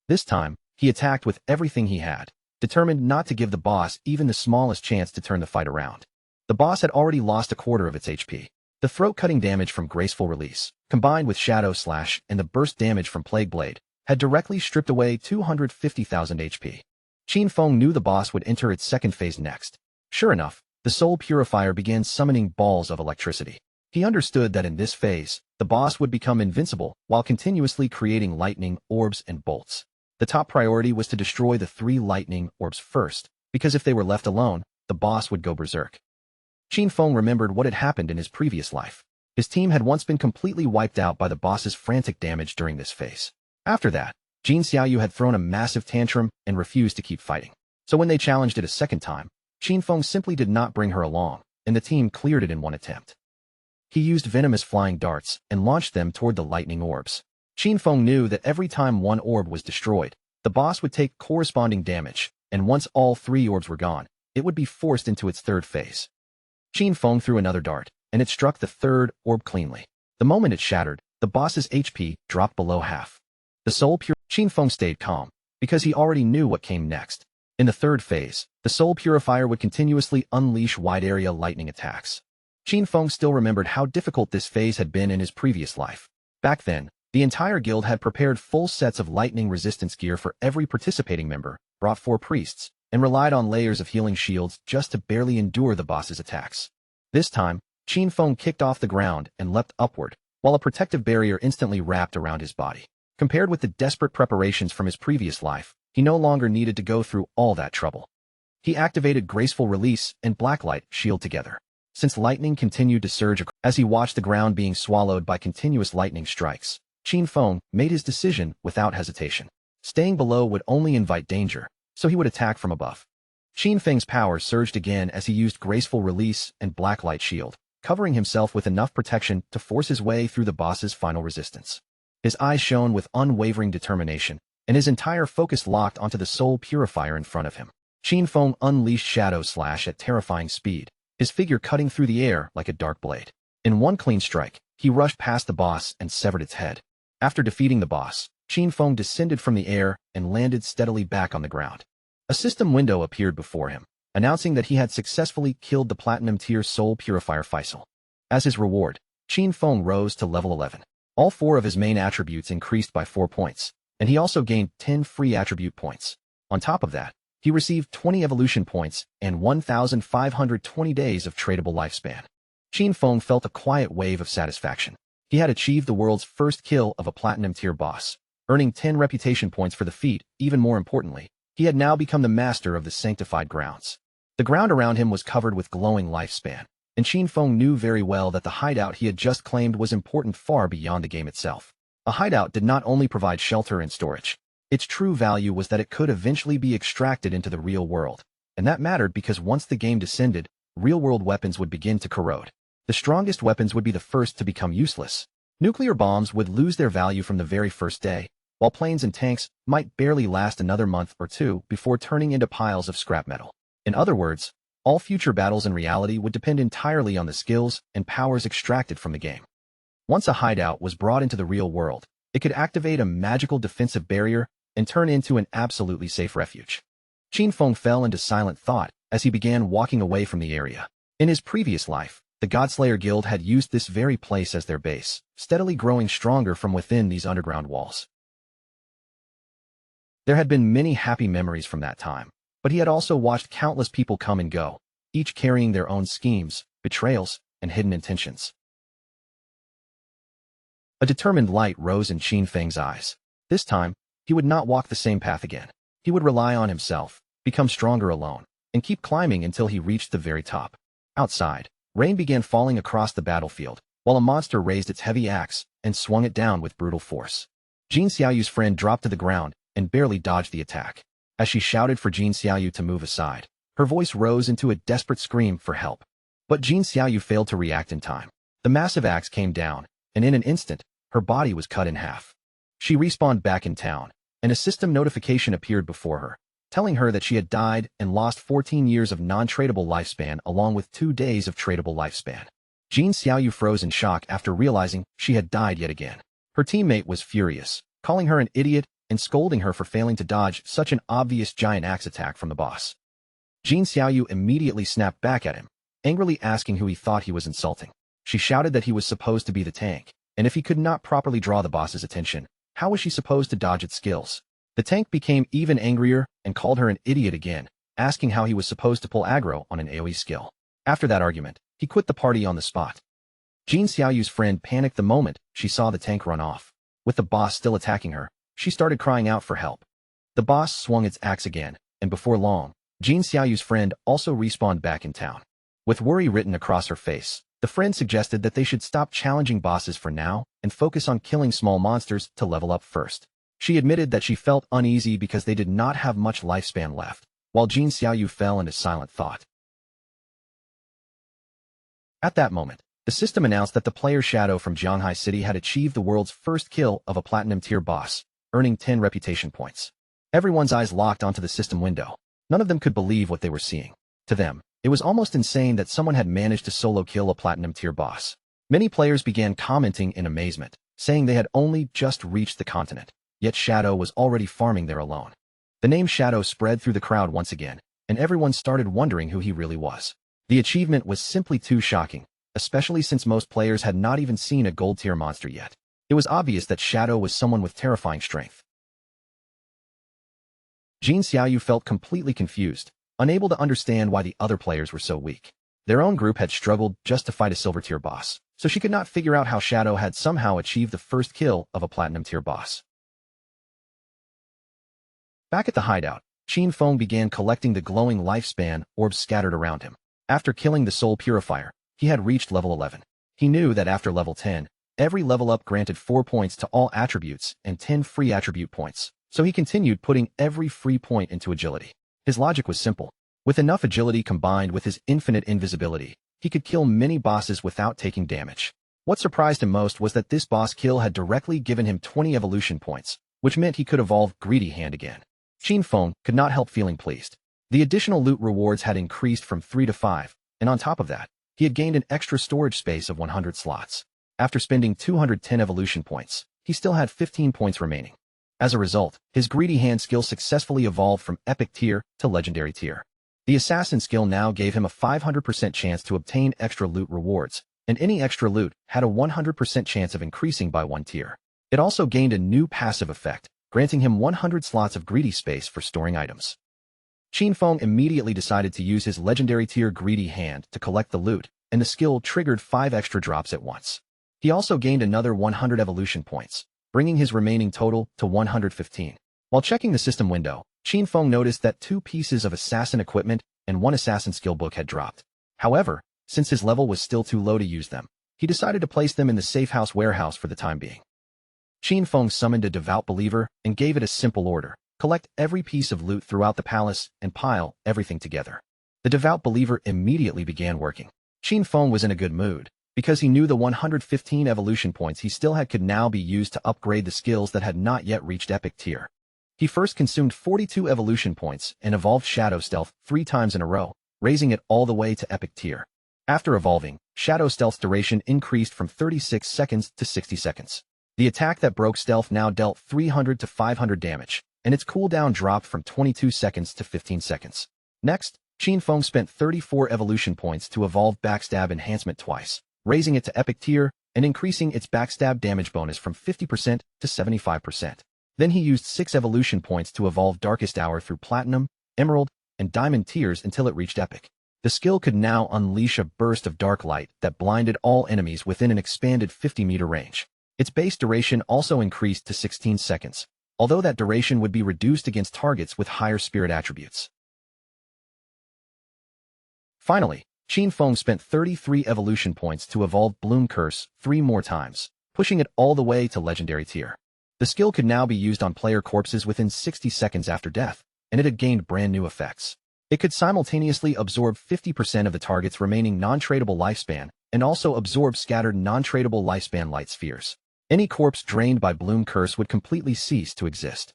This time, he attacked with everything he had, determined not to give the boss even the smallest chance to turn the fight around. The boss had already lost a quarter of its HP. The throat-cutting damage from Graceful Release, combined with Shadow Slash and the burst damage from Plague Blade, had directly stripped away 250,000 HP. Qin Feng knew the boss would enter its second phase next. Sure enough, the Soul Purifier began summoning balls of electricity. He understood that in this phase, the boss would become invincible while continuously creating lightning, orbs, and bolts. The top priority was to destroy the 3 lightning orbs first, because if they were left alone, the boss would go berserk. Qin Feng remembered what had happened in his previous life. His team had once been completely wiped out by the boss's frantic damage during this phase. After that, Jin Xiaoyu had thrown a massive tantrum and refused to keep fighting. So when they challenged it a second time, Qin Feng simply did not bring her along, and the team cleared it in one attempt. He used venomous flying darts and launched them toward the lightning orbs. Qin Feng knew that every time one orb was destroyed, the boss would take corresponding damage, and once all 3 orbs were gone, it would be forced into its third phase. Qin Feng threw another dart, and it struck the 3rd orb cleanly. The moment it shattered, the boss's HP dropped below half. The Soul Purifier. Qin Feng stayed calm, because he already knew what came next. In the 3rd phase, the Soul Purifier would continuously unleash wide-area lightning attacks. Qin Feng still remembered how difficult this phase had been in his previous life. Back then, the entire guild had prepared full sets of lightning resistance gear for every participating member, brought 4 priests, and relied on layers of healing shields just to barely endure the boss's attacks. This time, Qin Feng kicked off the ground and leapt upward, while a protective barrier instantly wrapped around his body. Compared with the desperate preparations from his previous life, he no longer needed to go through all that trouble. He activated Graceful Release and Blacklight Shield together. Since lightning continued to surge as he watched the ground being swallowed by continuous lightning strikes, Qin Feng made his decision without hesitation. Staying below would only invite danger, so he would attack from above. Qin Feng's power surged again as he used Graceful Release and Blacklight Shield, covering himself with enough protection to force his way through the boss's final resistance. His eyes shone with unwavering determination, and his entire focus locked onto the soul purifier in front of him. Qin Feng unleashed Shadow Slash at terrifying speed, his figure cutting through the air like a dark blade. In one clean strike, he rushed past the boss and severed its head. After defeating the boss, Qin Feng descended from the air and landed steadily back on the ground. A system window appeared before him, announcing that he had successfully killed the Platinum-tier Soul Purifier Faisal. As his reward, Qin Feng rose to level 11. All 4 of his main attributes increased by 4 points, and he also gained 10 free attribute points. On top of that, he received 20 evolution points and 1,520 days of tradable lifespan. Qin Feng felt a quiet wave of satisfaction. He had achieved the world's first kill of a Platinum-tier boss, earning 10 reputation points for the feat. Even more importantly, he had now become the master of the sanctified grounds. The ground around him was covered with glowing lifespan, and Qin Feng knew very well that the hideout he had just claimed was important far beyond the game itself. A hideout did not only provide shelter and storage. Its true value was that it could eventually be extracted into the real world, and that mattered because once the game descended, real-world weapons would begin to corrode. The strongest weapons would be the first to become useless. Nuclear bombs would lose their value from the very first day, while planes and tanks might barely last another month or 2 before turning into piles of scrap metal. In other words, all future battles in reality would depend entirely on the skills and powers extracted from the game. Once a hideout was brought into the real world, it could activate a magical defensive barrier and turn into an absolutely safe refuge. Qin Feng fell into silent thought as he began walking away from the area. In his previous life, the Godslayer Guild had used this very place as their base, steadily growing stronger from within these underground walls. There had been many happy memories from that time, but he had also watched countless people come and go, each carrying their own schemes, betrayals, and hidden intentions. A determined light rose in Qin Feng's eyes. This time, he would not walk the same path again. He would rely on himself, become stronger alone, and keep climbing until he reached the very top. Outside, rain began falling across the battlefield, while a monster raised its heavy axe and swung it down with brutal force. Jin Xiaoyu's friend dropped to the ground and barely dodged the attack. As she shouted for Jin Xiaoyu to move aside, her voice rose into a desperate scream for help. But Jin Xiaoyu failed to react in time. The massive axe came down, and in an instant, her body was cut in half. She respawned back in town, and a system notification appeared before her, telling her that she had died and lost 14 years of non-tradable lifespan along with 2 days of tradable lifespan. Jin Xiaoyu froze in shock after realizing she had died yet again. Her teammate was furious, calling her an idiot and scolding her for failing to dodge such an obvious giant axe attack from the boss. Jin Xiaoyu immediately snapped back at him, angrily asking who he thought he was insulting. She shouted that he was supposed to be the tank, and if he could not properly draw the boss's attention, how was she supposed to dodge its skills? The tank became even angrier and called her an idiot again, asking how he was supposed to pull aggro on an AoE skill. After that argument, he quit the party on the spot. Jin Xiaoyu's friend panicked the moment she saw the tank run off. With the boss still attacking her, she started crying out for help. The boss swung its axe again, and before long, Jin Xiaoyu's friend also respawned back in town. With worry written across her face, the friend suggested that they should stop challenging bosses for now and focus on killing small monsters to level up first. She admitted that she felt uneasy because they did not have much lifespan left, while Jin Xiaoyu fell into silent thought. At that moment, the system announced that the player Shadow from Jianghai City had achieved the world's first kill of a Platinum-tier boss, earning 10 reputation points. Everyone's eyes locked onto the system window. None of them could believe what they were seeing. To them, it was almost insane that someone had managed to solo kill a Platinum-tier boss. Many players began commenting in amazement, saying they had only just reached the continent, yet Shadow was already farming there alone. The name Shadow spread through the crowd once again, and everyone started wondering who he really was. The achievement was simply too shocking, especially since most players had not even seen a gold-tier monster yet. It was obvious that Shadow was someone with terrifying strength. Jin Xiaoyu felt completely confused, unable to understand why the other players were so weak. Their own group had struggled just to fight a silver-tier boss, so she could not figure out how Shadow had somehow achieved the first kill of a Platinum-tier boss. Back at the hideout, Qin Feng began collecting the glowing lifespan orbs scattered around him. After killing the soul purifier, he had reached level 11. He knew that after level 10, every level up granted 4 points to all attributes and 10 free attribute points, so he continued putting every free point into agility. His logic was simple. With enough agility combined with his infinite invisibility, he could kill many bosses without taking damage. What surprised him most was that this boss kill had directly given him 20 evolution points, which meant he could evolve Greedy Hand again. Qin Feng could not help feeling pleased. The additional loot rewards had increased from 3 to 5, and on top of that, he had gained an extra storage space of 100 slots. After spending 210 evolution points, he still had 15 points remaining. As a result, his Greedy Hand skill successfully evolved from Epic Tier to Legendary Tier. The Assassin skill now gave him a 500% chance to obtain extra loot rewards, and any extra loot had a 100% chance of increasing by 1 tier. It also gained a new passive effect, granting him 100 slots of greedy space for storing items. Qin Feng immediately decided to use his Legendary Tier Greedy Hand to collect the loot, and the skill triggered 5 extra drops at once. He also gained another 100 evolution points, bringing his remaining total to 115. While checking the system window, Qin Feng noticed that 2 pieces of assassin equipment and 1 assassin skill book had dropped. However, since his level was still too low to use them, he decided to place them in the safe house warehouse for the time being. Qin Feng summoned a devout believer and gave it a simple order: collect every piece of loot throughout the palace and pile everything together. The devout believer immediately began working. Qin Feng was in a good mood, because he knew the 115 evolution points he still had could now be used to upgrade the skills that had not yet reached Epic Tier. He first consumed 42 evolution points and evolved Shadow Stealth 3 times in a row, raising it all the way to Epic Tier. After evolving, Shadow Stealth's duration increased from 36 seconds to 60 seconds. The attack that broke stealth now dealt 300 to 500 damage, and its cooldown dropped from 22 seconds to 15 seconds. Next, Qin Feng spent 34 evolution points to evolve Backstab Enhancement twice, raising it to Epic Tier and increasing its backstab damage bonus from 50% to 75%. Then he used 6 evolution points to evolve Darkest Hour through Platinum, Emerald, and Diamond tiers until it reached Epic. The skill could now unleash a burst of dark light that blinded all enemies within an expanded 50-meter range. Its base duration also increased to 16 seconds, although that duration would be reduced against targets with higher spirit attributes. Finally, Qin Feng spent 33 evolution points to evolve Bloom Curse 3 more times, pushing it all the way to Legendary Tier. The skill could now be used on player corpses within 60 seconds after death, and it had gained brand new effects. It could simultaneously absorb 50% of the target's remaining non-tradable lifespan, and also absorb scattered non-tradable lifespan light spheres. Any corpse drained by Bloom Curse would completely cease to exist.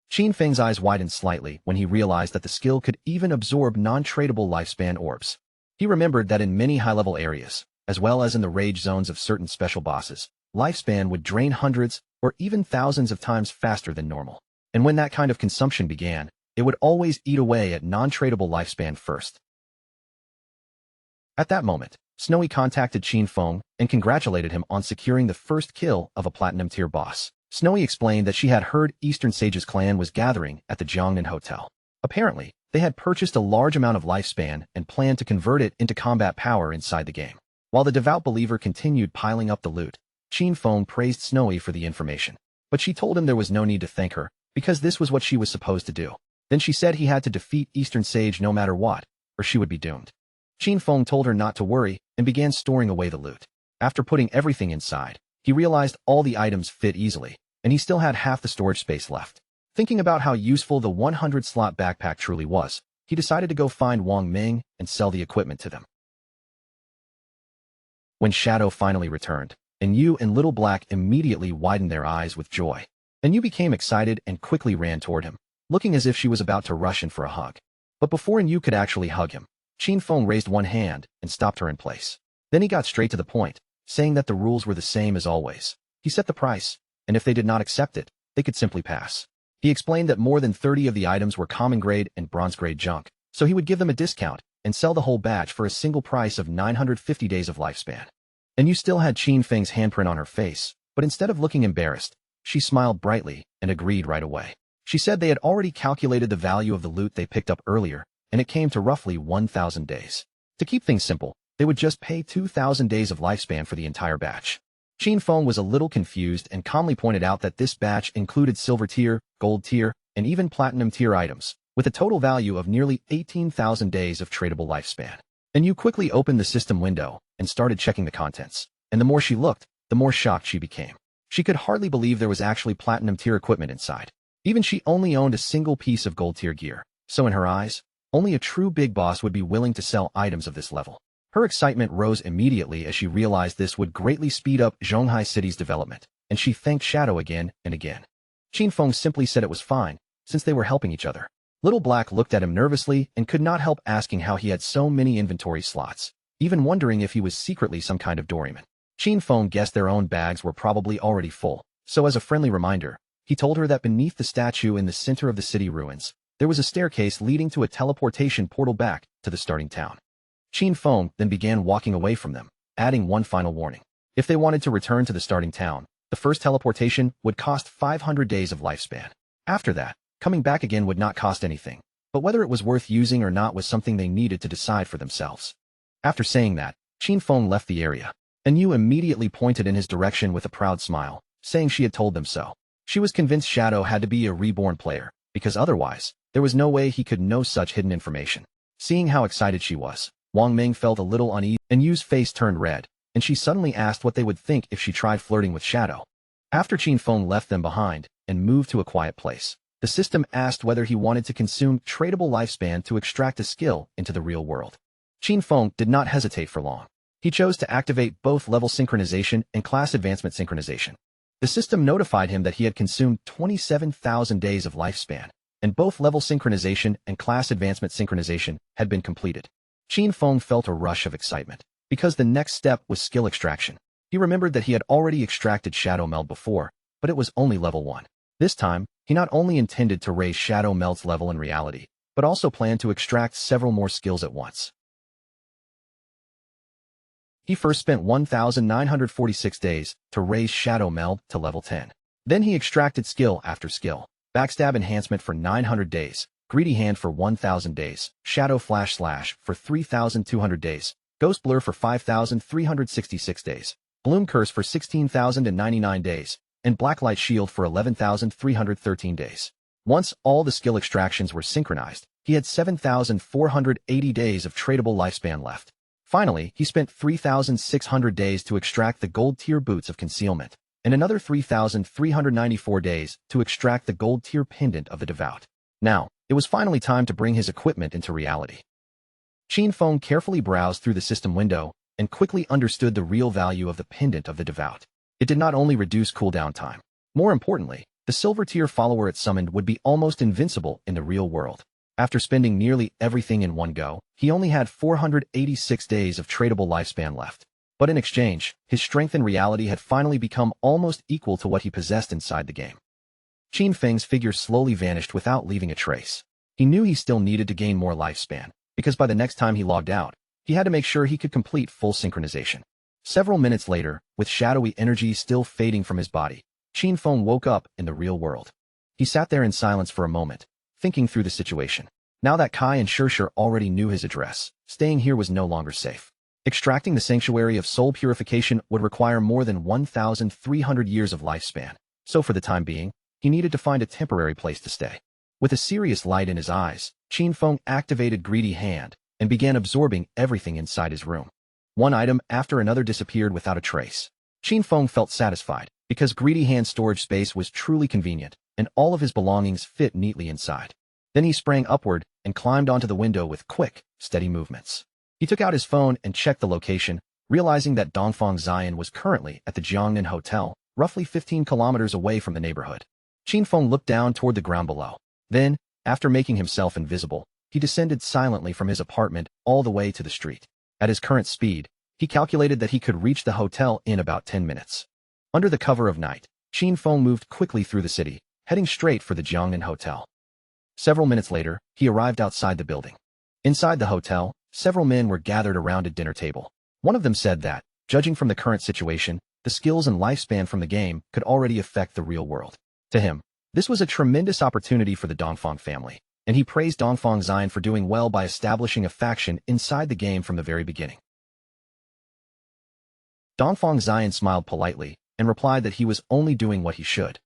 Qin Feng's eyes widened slightly when he realized that the skill could even absorb non-tradable lifespan orbs. He remembered that in many high-level areas, as well as in the rage zones of certain special bosses, lifespan would drain hundreds or even thousands of times faster than normal. And when that kind of consumption began, it would always eat away at non-tradable lifespan first. At that moment, Snowy contacted Qin Feng and congratulated him on securing the first kill of a Platinum Tier boss. Snowy explained that she had heard Eastern Sage's clan was gathering at the Jiangnan Hotel. Apparently, they had purchased a large amount of lifespan and planned to convert it into combat power inside the game. While the devout believer continued piling up the loot, Qin Feng praised Snowy for the information. But she told him there was no need to thank her, because this was what she was supposed to do. Then she said he had to defeat Eastern Sage no matter what, or she would be doomed. Qin Feng told her not to worry and began storing away the loot. After putting everything inside, he realized all the items fit easily, and he still had half the storage space left. Thinking about how useful the 100-slot backpack truly was, he decided to go find Wang Ming and sell the equipment to them. When Shadow finally returned, Enyu and Little Black immediately widened their eyes with joy. Enyu became excited and quickly ran toward him, looking as if she was about to rush in for a hug. But before Enyu could actually hug him, Qin Feng raised one hand and stopped her in place. Then he got straight to the point, saying that the rules were the same as always. He set the price, and if they did not accept it, they could simply pass. He explained that more than 30 of the items were common grade and bronze grade junk, so he would give them a discount and sell the whole batch for a single price of 950 days of lifespan. And you still had Qin Feng's handprint on her face, but instead of looking embarrassed, she smiled brightly and agreed right away. She said they had already calculated the value of the loot they picked up earlier, and it came to roughly 1,000 days. To keep things simple, they would just pay 2,000 days of lifespan for the entire batch. Qin Feng was a little confused and calmly pointed out that this batch included silver tier, gold tier, and even platinum tier items, with a total value of nearly 18,000 days of tradable lifespan. And you quickly opened the system window and started checking the contents. And the more she looked, the more shocked she became. She could hardly believe there was actually platinum tier equipment inside. Even she only owned a single piece of gold tier gear. So in her eyes, only a true big boss would be willing to sell items of this level. Her excitement rose immediately as she realized this would greatly speed up Zhonghai City's development, and she thanked Shadow again and again. Qin Feng simply said it was fine, since they were helping each other. Little Black looked at him nervously and could not help asking how he had so many inventory slots, even wondering if he was secretly some kind of Doraemon. Qin Feng guessed their own bags were probably already full, so as a friendly reminder, he told her that beneath the statue in the center of the city ruins, there was a staircase leading to a teleportation portal back to the starting town. Qin Feng then began walking away from them, adding one final warning. If they wanted to return to the starting town, the first teleportation would cost 500 days of lifespan. After that, coming back again would not cost anything, but whether it was worth using or not was something they needed to decide for themselves. After saying that, Qin Feng left the area, and Yu immediately pointed in his direction with a proud smile, saying she had told them so. She was convinced Shadow had to be a reborn player, because otherwise, there was no way he could know such hidden information. Seeing how excited she was, Wang Ming felt a little uneasy, and Yu's face turned red, and she suddenly asked what they would think if she tried flirting with Shadow. After Qin Feng left them behind and moved to a quiet place, the system asked whether he wanted to consume tradable lifespan to extract a skill into the real world. Qin Feng did not hesitate for long. He chose to activate both level synchronization and class advancement synchronization. The system notified him that he had consumed 27,000 days of lifespan, and both level synchronization and class advancement synchronization had been completed. Qin Feng felt a rush of excitement, because the next step was skill extraction. He remembered that he had already extracted Shadow Meld before, but it was only level 1. This time, he not only intended to raise Shadow Meld's level in reality, but also planned to extract several more skills at once. He first spent 1,946 days to raise Shadow Meld to level 10. Then he extracted skill after skill. Backstab Enhancement for 900 days, Greedy Hand for 1,000 days, Shadow Flash Slash for 3,200 days, Ghost Blur for 5,366 days, Bloom Curse for 16,099 days, and Blacklight Shield for 11,313 days. Once all the skill extractions were synchronized, he had 7,480 days of tradable lifespan left. Finally, he spent 3,600 days to extract the gold tier Boots of Concealment, and another 3,394 days to extract the gold tier Pendant of the Devout. Now, it was finally time to bring his equipment into reality. Qin Feng carefully browsed through the system window and quickly understood the real value of the Pendant of the Devout. It did not only reduce cooldown time. More importantly, the silver tier follower it summoned would be almost invincible in the real world. After spending nearly everything in one go, he only had 486 days of tradable lifespan left. But in exchange, his strength in reality had finally become almost equal to what he possessed inside the game. Qin Feng's figure slowly vanished without leaving a trace. He knew he still needed to gain more lifespan, because by the next time he logged out, he had to make sure he could complete full synchronization. Several minutes later, with shadowy energy still fading from his body, Qin Feng woke up in the real world. He sat there in silence for a moment, thinking through the situation. Now that Kai and Shirshir already knew his address, staying here was no longer safe. Extracting the Sanctuary of Soul Purification would require more than 1,300 years of lifespan, so for the time being, he needed to find a temporary place to stay. With a serious light in his eyes, Qin Feng activated Greedy Hand and began absorbing everything inside his room. One item after another disappeared without a trace. Qin Feng felt satisfied, because Greedy Hand's storage space was truly convenient, and all of his belongings fit neatly inside. Then he sprang upward and climbed onto the window with quick, steady movements. He took out his phone and checked the location, realizing that Dongfang Zion was currently at the Jiangnan Hotel, roughly 15 kilometers away from the neighborhood. Qin Feng looked down toward the ground below. Then, after making himself invisible, he descended silently from his apartment all the way to the street. At his current speed, he calculated that he could reach the hotel in about 10 minutes. Under the cover of night, Qin Feng moved quickly through the city, heading straight for the Jiangnan Hotel. Several minutes later, he arrived outside the building. Inside the hotel, several men were gathered around a dinner table. One of them said that, judging from the current situation, the skills and lifespan from the game could already affect the real world. To him, this was a tremendous opportunity for the Dongfang family, and he praised Dongfang Zion for doing well by establishing a faction inside the game from the very beginning. Dongfang Xian smiled politely and replied that he was only doing what he should.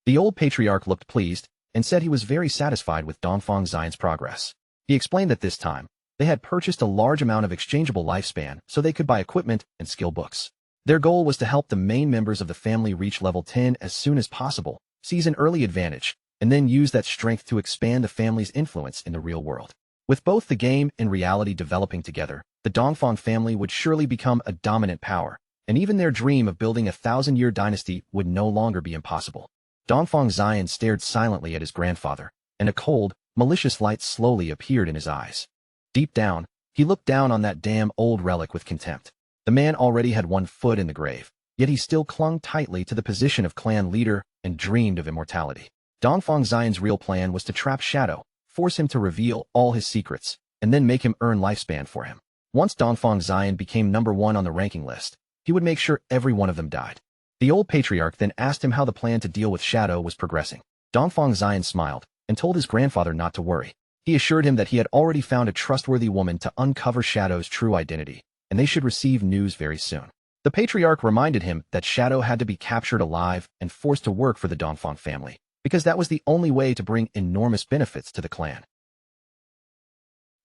The old patriarch looked pleased and said he was very satisfied with Dongfang Xian's progress. He explained that this time, they had purchased a large amount of exchangeable lifespan so they could buy equipment and skill books. Their goal was to help the main members of the family reach level 10 as soon as possible, seize an early advantage, and then use that strength to expand the family's influence in the real world. With both the game and reality developing together, the Dongfang family would surely become a dominant power, and even their dream of building a 1,000-year dynasty would no longer be impossible. Dongfang Xian stared silently at his grandfather, and a cold, malicious light slowly appeared in his eyes. Deep down, he looked down on that damn old relic with contempt. The man already had one foot in the grave, yet he still clung tightly to the position of clan leader and dreamed of immortality. Dongfang Xian's real plan was to trap Shadow, force him to reveal all his secrets, and then make him earn lifespan for him. Once Dongfang Xian became #1 on the ranking list, he would make sure every one of them died. The old patriarch then asked him how the plan to deal with Shadow was progressing. Dongfang Xian smiled and told his grandfather not to worry. He assured him that he had already found a trustworthy woman to uncover Shadow's true identity, and they should receive news very soon. The patriarch reminded him that Shadow had to be captured alive and forced to work for the Dongfang family, because that was the only way to bring enormous benefits to the clan.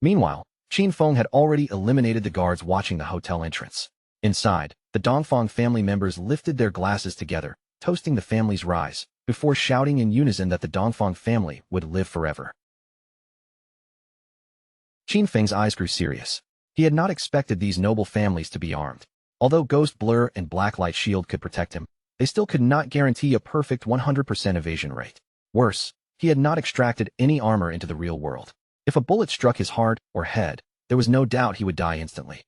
Meanwhile, Qin Feng had already eliminated the guards watching the hotel entrance. Inside, the Dongfang family members lifted their glasses together, toasting the family's rise, before shouting in unison that the Dongfang family would live forever. Qin Feng's eyes grew serious. He had not expected these noble families to be armed. Although Ghost Blur and Blacklight Shield could protect him, they still could not guarantee a perfect 100% evasion rate. Worse, he had not extracted any armor into the real world. If a bullet struck his heart or head, there was no doubt he would die instantly.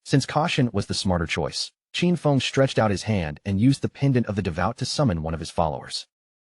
Since caution was the smarter choice, Qin Feng stretched out his hand and used the pendant of the devout to summon one of his followers.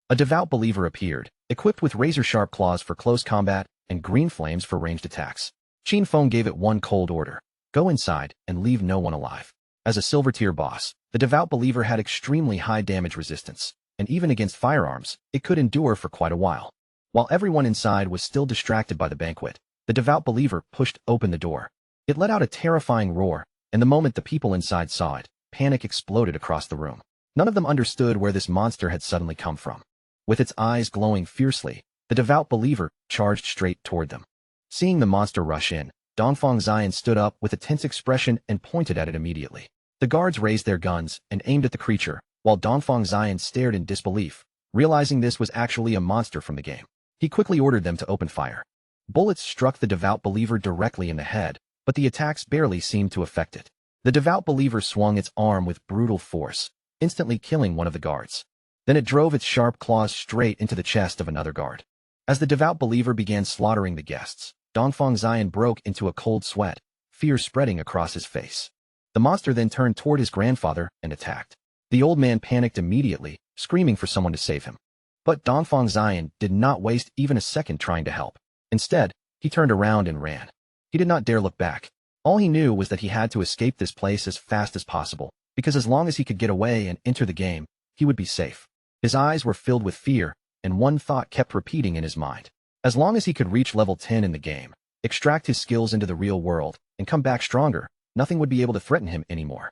A devout believer appeared, equipped with razor-sharp claws for close combat and green flames for ranged attacks. Qin Feng gave it one cold order: go inside and leave no one alive. As a silver-tier boss, the devout believer had extremely high damage resistance, and even against firearms, it could endure for quite a while. While everyone inside was still distracted by the banquet, the devout believer pushed open the door. It let out a terrifying roar, and the moment the people inside saw it, panic exploded across the room. None of them understood where this monster had suddenly come from. With its eyes glowing fiercely, the devout believer charged straight toward them. Seeing the monster rush in, Dongfang Xian stood up with a tense expression and pointed at it immediately. The guards raised their guns and aimed at the creature, while Dongfang Xian stared in disbelief, realizing this was actually a monster from the game. He quickly ordered them to open fire. Bullets struck the devout believer directly in the head, but the attacks barely seemed to affect it. The devout believer swung its arm with brutal force, instantly killing one of the guards. Then it drove its sharp claws straight into the chest of another guard. As the devout believer began slaughtering the guests, Dongfang Xian broke into a cold sweat, fear spreading across his face. The monster then turned toward his grandfather and attacked. The old man panicked immediately, screaming for someone to save him. But Dongfang Xian did not waste even a second trying to help. Instead, he turned around and ran. He did not dare look back. All he knew was that he had to escape this place as fast as possible, because as long as he could get away and enter the game, he would be safe. His eyes were filled with fear, and one thought kept repeating in his mind. As long as he could reach level 10 in the game, extract his skills into the real world, and come back stronger, nothing would be able to threaten him anymore.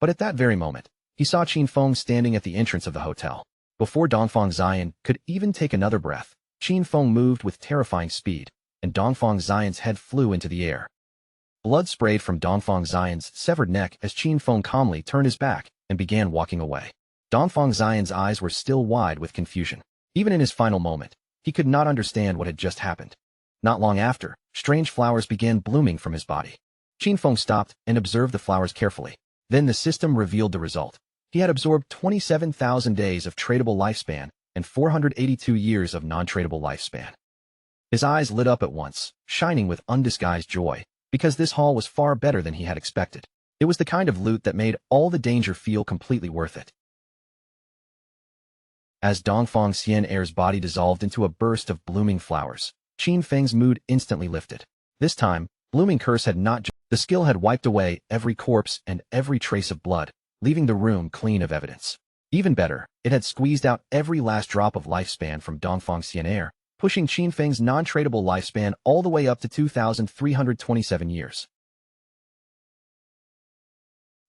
But at that very moment, he saw Qin Feng standing at the entrance of the hotel. Before Dongfang Xian could even take another breath, Qin Feng moved with terrifying speed, and Dongfang Xian's head flew into the air. Blood sprayed from Dongfang Xian's severed neck as Qin Feng calmly turned his back and began walking away. Dongfang Xian's eyes were still wide with confusion. Even in his final moment, he could not understand what had just happened. Not long after, strange flowers began blooming from his body. Qin Feng stopped and observed the flowers carefully. Then the system revealed the result. He had absorbed 27,000 days of tradable lifespan and 482 years of non-tradable lifespan. His eyes lit up at once, shining with undisguised joy, because this haul was far better than he had expected. It was the kind of loot that made all the danger feel completely worth it. As Dongfang Xian'er's body dissolved into a burst of blooming flowers, Qin Feng's mood instantly lifted. This time, Blooming Curse had not just... The skill had wiped away every corpse and every trace of blood, leaving the room clean of evidence. Even better, it had squeezed out every last drop of lifespan from Dongfang Xian'er, pushing Qin Feng's non-tradable lifespan all the way up to 2,327 years.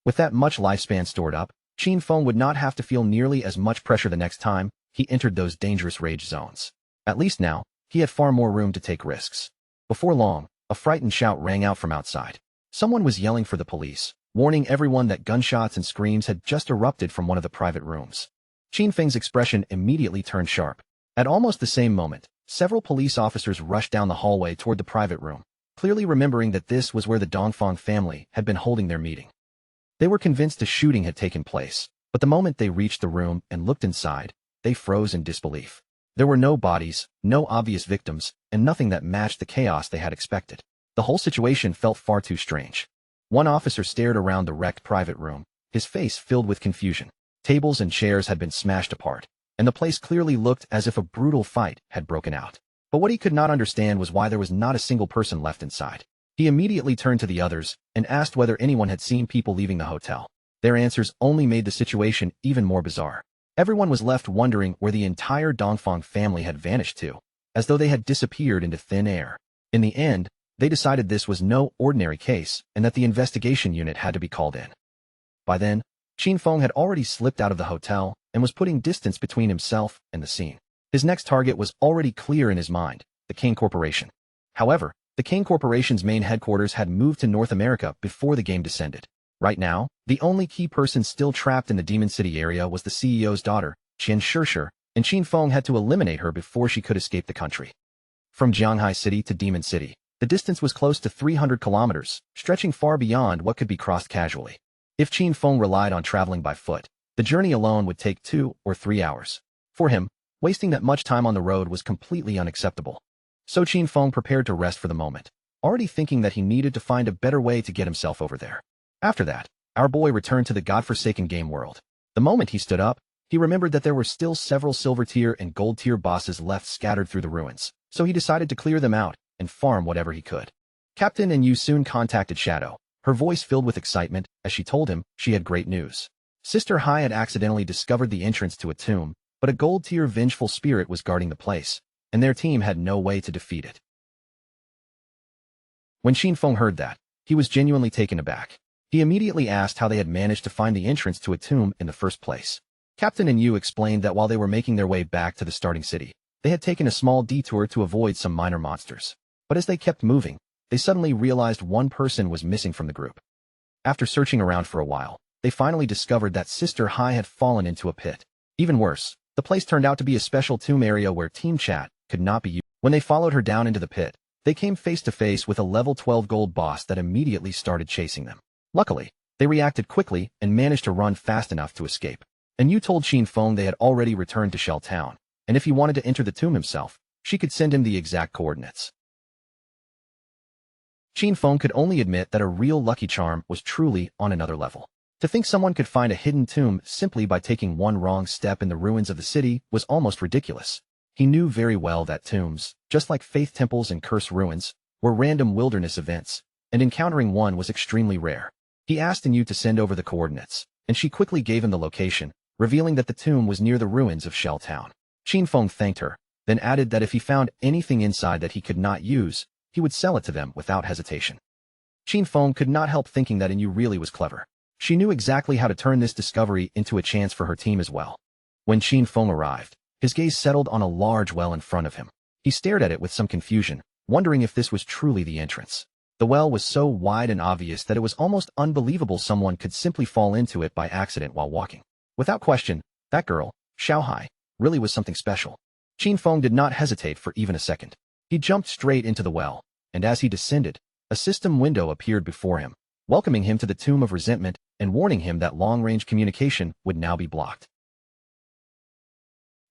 With that much lifespan stored up, Qin Feng would not have to feel nearly as much pressure the next time he entered those dangerous rage zones. At least now, he had far more room to take risks. Before long, a frightened shout rang out from outside. Someone was yelling for the police, warning everyone that gunshots and screams had just erupted from one of the private rooms. Qin Feng's expression immediately turned sharp. At almost the same moment, several police officers rushed down the hallway toward the private room, clearly remembering that this was where the Dongfang family had been holding their meeting. They were convinced a shooting had taken place, but the moment they reached the room and looked inside, they froze in disbelief. There were no bodies, no obvious victims, and nothing that matched the chaos they had expected. The whole situation felt far too strange. One officer stared around the wrecked private room, his face filled with confusion. Tables and chairs had been smashed apart, and the place clearly looked as if a brutal fight had broken out. But what he could not understand was why there was not a single person left inside. He immediately turned to the others and asked whether anyone had seen people leaving the hotel. Their answers only made the situation even more bizarre. Everyone was left wondering where the entire Dongfang family had vanished to, as though they had disappeared into thin air. In the end, they decided this was no ordinary case and that the investigation unit had to be called in. By then, Qin Feng had already slipped out of the hotel and was putting distance between himself and the scene. His next target was already clear in his mind, the Kane Corporation. However, the Kane Corporation's main headquarters had moved to North America before the game descended. Right now, the only key person still trapped in the Demon City area was the CEO's daughter, Qian Shishir, and Qin Feng had to eliminate her before she could escape the country. From Jianghai City to Demon City, the distance was close to 300 kilometers, stretching far beyond what could be crossed casually. If Qin Feng relied on traveling by foot, the journey alone would take 2 or 3 hours. For him, wasting that much time on the road was completely unacceptable. So Qin Feng prepared to rest for the moment, already thinking that he needed to find a better way to get himself over there. After that, our boy returned to the godforsaken game world. The moment he stood up, he remembered that there were still several silver tier and gold tier bosses left scattered through the ruins, so he decided to clear them out and farm whatever he could. Captain and Yu soon contacted Shadow, her voice filled with excitement as she told him she had great news. Sister Hai had accidentally discovered the entrance to a tomb, but a gold tier vengeful spirit was guarding the place, and their team had no way to defeat it. When Qin Feng heard that, he was genuinely taken aback. He immediately asked how they had managed to find the entrance to a tomb in the first place. Captain and Yu explained that while they were making their way back to the starting city, they had taken a small detour to avoid some minor monsters. But as they kept moving, they suddenly realized one person was missing from the group. After searching around for a while, they finally discovered that Sister Hai had fallen into a pit. Even worse, the place turned out to be a special tomb area where team chat could not be used. When they followed her down into the pit, they came face to face with a level 12 gold boss that immediately started chasing them. Luckily, they reacted quickly and managed to run fast enough to escape. And Yu told Qin Feng they had already returned to Shell Town, and if he wanted to enter the tomb himself, she could send him the exact coordinates. Qin Feng could only admit that a real lucky charm was truly on another level. To think someone could find a hidden tomb simply by taking one wrong step in the ruins of the city was almost ridiculous. He knew very well that tombs, just like faith temples and cursed ruins, were random wilderness events, and encountering one was extremely rare. He asked Yu to send over the coordinates, and she quickly gave him the location, revealing that the tomb was near the ruins of Shell Town. Qin Feng thanked her, then added that if he found anything inside that he could not use, he would sell it to them without hesitation. Qin Feng could not help thinking that Yu really was clever. She knew exactly how to turn this discovery into a chance for her team as well. When Qin Feng arrived, his gaze settled on a large well in front of him. He stared at it with some confusion, wondering if this was truly the entrance. The well was so wide and obvious that it was almost unbelievable someone could simply fall into it by accident while walking. Without question, that girl, Xiaohai, really was something special. Qin Feng did not hesitate for even a second. He jumped straight into the well, and as he descended, a system window appeared before him, welcoming him to the Tomb of Resentment and warning him that long-range communication would now be blocked.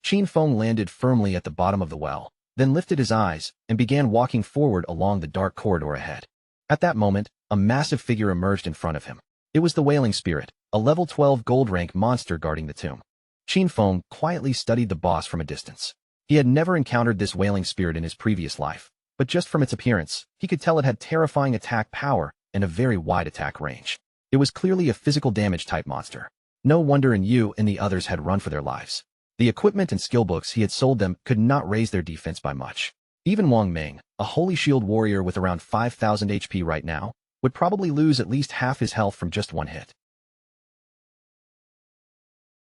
Qin Feng landed firmly at the bottom of the well, then lifted his eyes and began walking forward along the dark corridor ahead. At that moment, a massive figure emerged in front of him. It was the Wailing Spirit, a level 12 gold rank monster guarding the tomb. Qin Feng quietly studied the boss from a distance. He had never encountered this Wailing Spirit in his previous life, but just from its appearance, he could tell it had terrifying attack power and a very wide attack range. It was clearly a physical damage type monster. No wonder Yu and the others had run for their lives. The equipment and skill books he had sold them could not raise their defense by much. Even Wang Ming, a Holy Shield warrior with around 5,000 HP right now, would probably lose at least half his health from just one hit.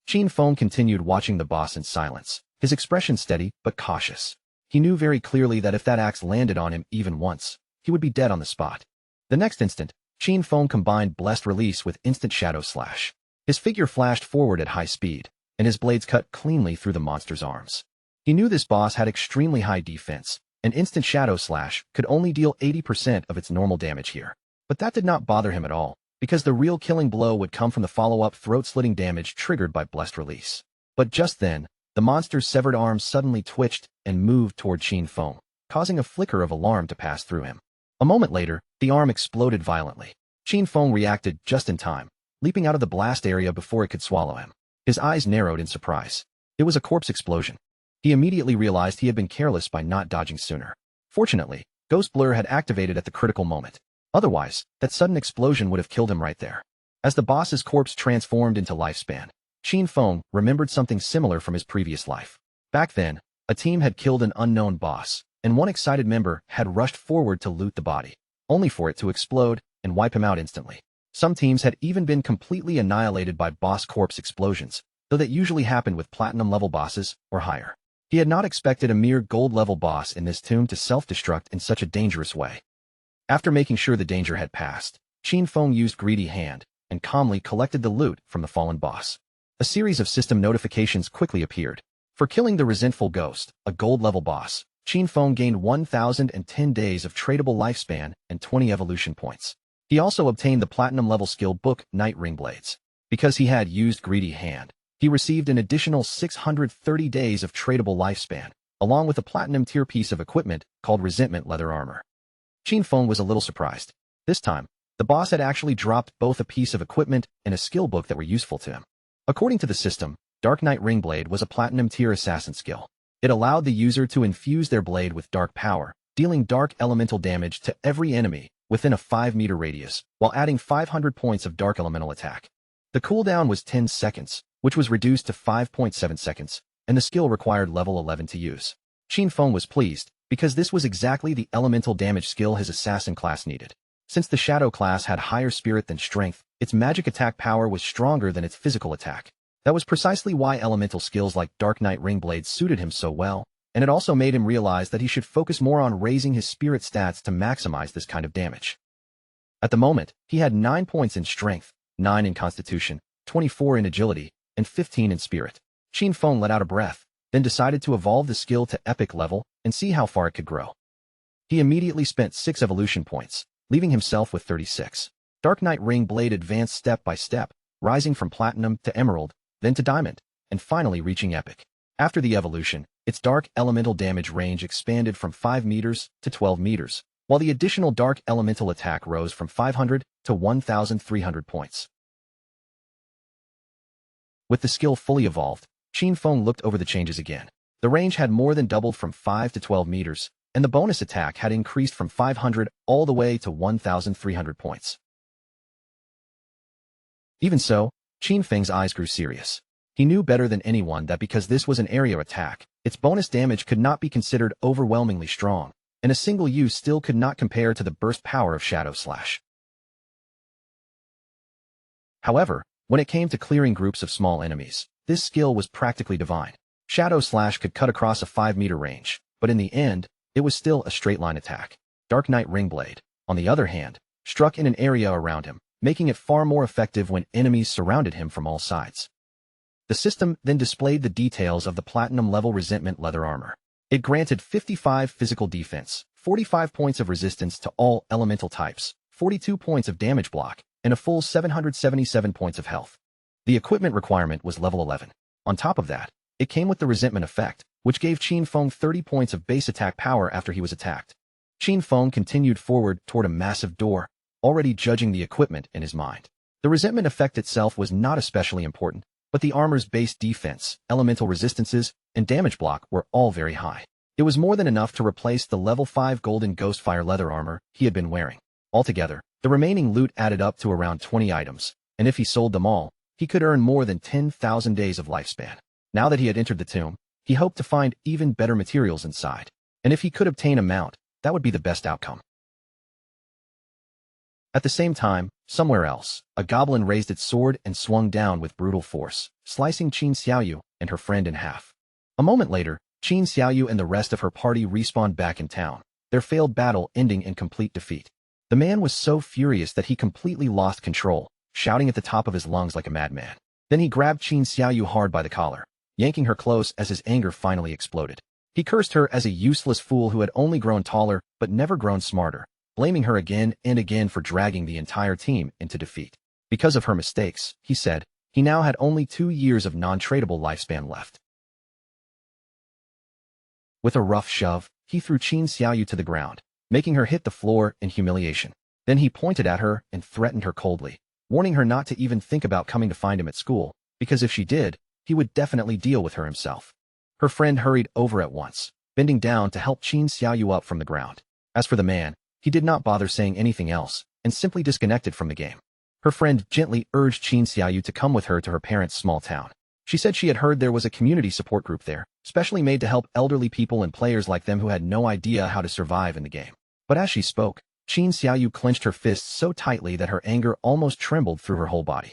Qin Feng continued watching the boss in silence, his expression steady but cautious. He knew very clearly that if that axe landed on him even once, he would be dead on the spot. The next instant, Qin Feng combined Blessed Release with Instant Shadow Slash. His figure flashed forward at high speed, and his blades cut cleanly through the monster's arms. He knew this boss had extremely high defense, and Instant Shadow Slash could only deal 80% of its normal damage here. But that did not bother him at all, because the real killing blow would come from the follow-up throat-slitting damage triggered by Blessed Release. But just then, the monster's severed arms suddenly twitched and moved toward Qin Feng, causing a flicker of alarm to pass through him. A moment later, the arm exploded violently. Qin Feng reacted just in time, leaping out of the blast area before it could swallow him. His eyes narrowed in surprise. It was a corpse explosion. He immediately realized he had been careless by not dodging sooner. Fortunately, Ghost Blur had activated at the critical moment. Otherwise, that sudden explosion would have killed him right there. As the boss's corpse transformed into lifespan, Qin Feng remembered something similar from his previous life. Back then, a team had killed an unknown boss, and one excited member had rushed forward to loot the body, only for it to explode and wipe him out instantly. Some teams had even been completely annihilated by boss corpse explosions, though that usually happened with platinum-level bosses or higher. He had not expected a mere gold-level boss in this tomb to self-destruct in such a dangerous way. After making sure the danger had passed, Qin Feng used Greedy Hand and calmly collected the loot from the fallen boss. A series of system notifications quickly appeared. For killing the resentful ghost, a gold-level boss, Qin Feng gained 1,010 days of tradable lifespan and 20 evolution points. He also obtained the platinum-level skill book Night Ring Blades. Because he had used Greedy Hand, he received an additional 630 days of tradable lifespan, along with a platinum-tier piece of equipment called Resentment Leather Armor. Qin Feng was a little surprised. This time, the boss had actually dropped both a piece of equipment and a skill book that were useful to him. According to the system, Dark Knight Ring Blade was a platinum-tier assassin skill. It allowed the user to infuse their blade with dark power, dealing dark elemental damage to every enemy within a 5-meter radius, while adding 500 points of dark elemental attack. The cooldown was 10 seconds, which was reduced to 5.7 seconds, and the skill required level 11 to use. Qin Feng was pleased, because this was exactly the elemental damage skill his assassin class needed. Since the shadow class had higher spirit than strength, its magic attack power was stronger than its physical attack. That was precisely why elemental skills like Dark Knight Ring Blade suited him so well, and it also made him realize that he should focus more on raising his spirit stats to maximize this kind of damage. At the moment, he had 9 points in strength, 9 in constitution, 24 in agility, and 15 in spirit. Qin Feng let out a breath, then decided to evolve the skill to epic level and see how far it could grow. He immediately spent 6 evolution points, leaving himself with 36. Dark Knight Ring Blade advanced step by step, rising from platinum to emerald, then to diamond, and finally reaching epic. After the evolution, its dark elemental damage range expanded from 5 meters to 12 meters, while the additional dark elemental attack rose from 500 to 1,300 points. With the skill fully evolved, Qin Feng looked over the changes again. The range had more than doubled from 5 to 12 meters, and the bonus attack had increased from 500 all the way to 1,300 points. Even so, Qin Feng's eyes grew serious. He knew better than anyone that because this was an area attack, its bonus damage could not be considered overwhelmingly strong, and a single use still could not compare to the burst power of Shadow Slash. However, when it came to clearing groups of small enemies, this skill was practically divine. Shadow Slash could cut across a 5-meter range, but in the end, it was still a straight-line attack. Dark Knight Ring Blade, on the other hand, struck in an area around him, making it far more effective when enemies surrounded him from all sides. The system then displayed the details of the platinum-level Resentment Leather Armor. It granted 55 physical defense, 45 points of resistance to all elemental types, 42 points of damage block, and a full 777 points of health. The equipment requirement was level 11. On top of that, it came with the resentment effect, which gave Qin Feng 30 points of base attack power after he was attacked. Qin Feng continued forward toward a massive door, already judging the equipment in his mind. The resentment effect itself was not especially important, but the armor's base defense, elemental resistances, and damage block were all very high. It was more than enough to replace the level 5 golden Ghostfire leather armor he had been wearing. Altogether, the remaining loot added up to around 20 items, and if he sold them all, he could earn more than 10,000 days of lifespan. Now that he had entered the tomb, he hoped to find even better materials inside, and if he could obtain a mount, that would be the best outcome. At the same time, Somewhere else, a goblin raised its sword and swung down with brutal force, slicing Qin Xiaoyu and her friend in half. A moment later, Qin Xiaoyu and the rest of her party respawned back in town, their failed battle ending in complete defeat. The man was so furious that he completely lost control, shouting at the top of his lungs like a madman. Then he grabbed Qin Xiaoyu hard by the collar, yanking her close as his anger finally exploded. He cursed her as a useless fool who had only grown taller but never grown smarter, blaming her again and again for dragging the entire team into defeat. Because of her mistakes, he said, he now had only 2 years of non-tradable lifespan left. With a rough shove, he threw Qin Xiaoyu to the ground, making her hit the floor in humiliation. Then he pointed at her and threatened her coldly, warning her not to even think about coming to find him at school, because if she did, he would definitely deal with her himself. Her friend hurried over at once, bending down to help Qin Xiaoyu up from the ground. As for the man, he did not bother saying anything else, and simply disconnected from the game. Her friend gently urged Qin Xiaoyu to come with her to her parents' small town. She said she had heard there was a community support group there, specially made to help elderly people and players like them who had no idea how to survive in the game. But as she spoke, Qin Xiaoyu clenched her fists so tightly that her anger almost trembled through her whole body.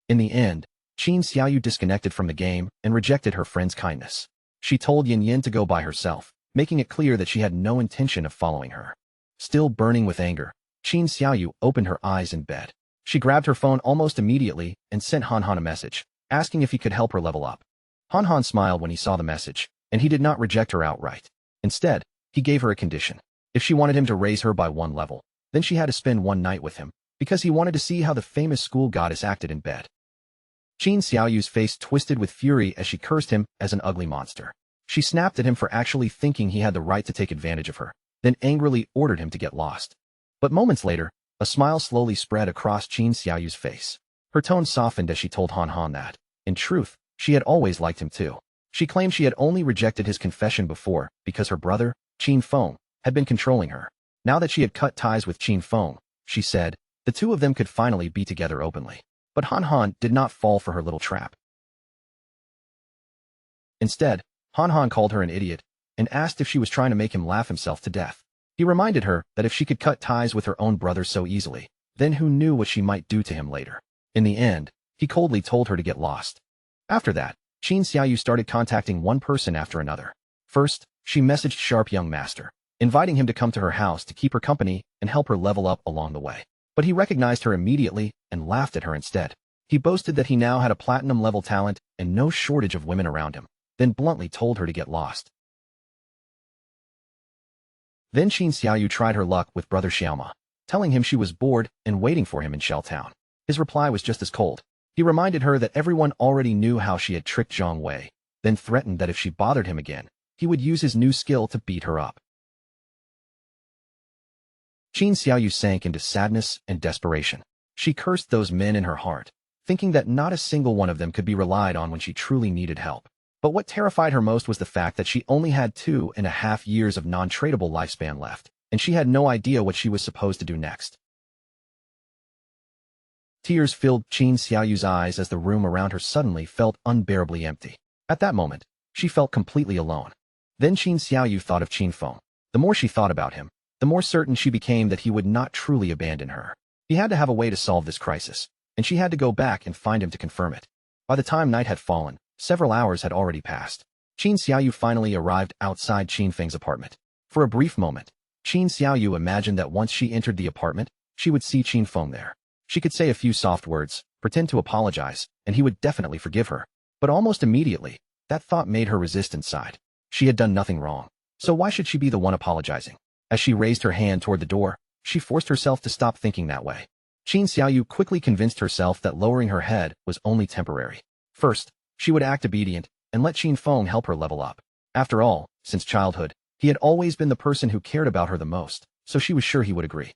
In the end, Qin Xiaoyu disconnected from the game and rejected her friend's kindness. She told Yin Yin to go by herself, making it clear that she had no intention of following her. Still burning with anger, Qin Xiaoyu opened her eyes in bed. She grabbed her phone almost immediately and sent Han Han a message, asking if he could help her level up. Han Han smiled when he saw the message, and he did not reject her outright. Instead, he gave her a condition. If she wanted him to raise her by 1 level, then she had to spend 1 night with him, because he wanted to see how the famous school goddess acted in bed. Qin Xiaoyu's face twisted with fury as she cursed him as an ugly monster. She snapped at him for actually thinking he had the right to take advantage of her, then angrily ordered him to get lost. But moments later, a smile slowly spread across Qin Xiaoyu's face. Her tone softened as she told Han Han that, in truth, she had always liked him too. She claimed she had only rejected his confession before because her brother, Qin Feng, had been controlling her. Now that she had cut ties with Qin Feng, she said, the two of them could finally be together openly. But Han Han did not fall for her little trap. Instead, Han Han called her an idiot and asked if she was trying to make him laugh himself to death. He reminded her that if she could cut ties with her own brother so easily, then who knew what she might do to him later. In the end, he coldly told her to get lost. After that, Qin Xiaoyu started contacting one person after another. First, she messaged Sharp Young Master, inviting him to come to her house to keep her company and help her level up along the way. But he recognized her immediately and laughed at her instead. He boasted that he now had a platinum-level talent and no shortage of women around him, then bluntly told her to get lost. Then Qin Xiaoyu tried her luck with brother Xiaoma, telling him she was bored and waiting for him in Shell Town. His reply was just as cold. He reminded her that everyone already knew how she had tricked Zhang Wei, then threatened that if she bothered him again, he would use his new skill to beat her up. Qin Xiaoyu sank into sadness and desperation. She cursed those men in her heart, thinking that not a single one of them could be relied on when she truly needed help. But what terrified her most was the fact that she only had 2.5 years of non-tradable lifespan left, and she had no idea what she was supposed to do next. Tears filled Qin Xiaoyu's eyes as the room around her suddenly felt unbearably empty. At that moment, she felt completely alone. Then Qin Xiaoyu thought of Qin Feng. The more she thought about him, the more certain she became that he would not truly abandon her. He had to have a way to solve this crisis, and she had to go back and find him to confirm it. By the time night had fallen, several hours had already passed. Qin Xiaoyu finally arrived outside Qin Feng's apartment. For a brief moment, Qin Xiaoyu imagined that once she entered the apartment, she would see Qin Feng there. She could say a few soft words, pretend to apologize, and he would definitely forgive her. But almost immediately, that thought made her resist inside. She had done nothing wrong, so why should she be the one apologizing? As she raised her hand toward the door, she forced herself to stop thinking that way. Qin Xiaoyu quickly convinced herself that lowering her head was only temporary. First, she would act obedient and let Qin Feng help her level up. After all, since childhood, he had always been the person who cared about her the most, so she was sure he would agree.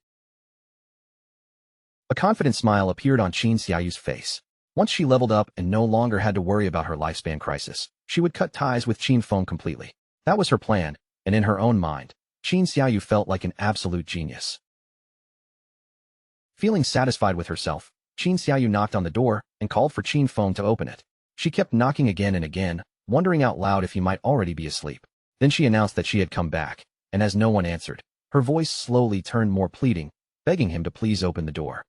A confident smile appeared on Qin Xiaoyu's face. Once she leveled up and no longer had to worry about her lifespan crisis, she would cut ties with Qin Feng completely. That was her plan, and in her own mind, Qin Xiaoyu felt like an absolute genius. Feeling satisfied with herself, Qin Xiaoyu knocked on the door and called for Qin Feng to open it. She kept knocking again and again, wondering out loud if he might already be asleep. Then she announced that she had come back, and as no one answered, her voice slowly turned more pleading, begging him to please open the door.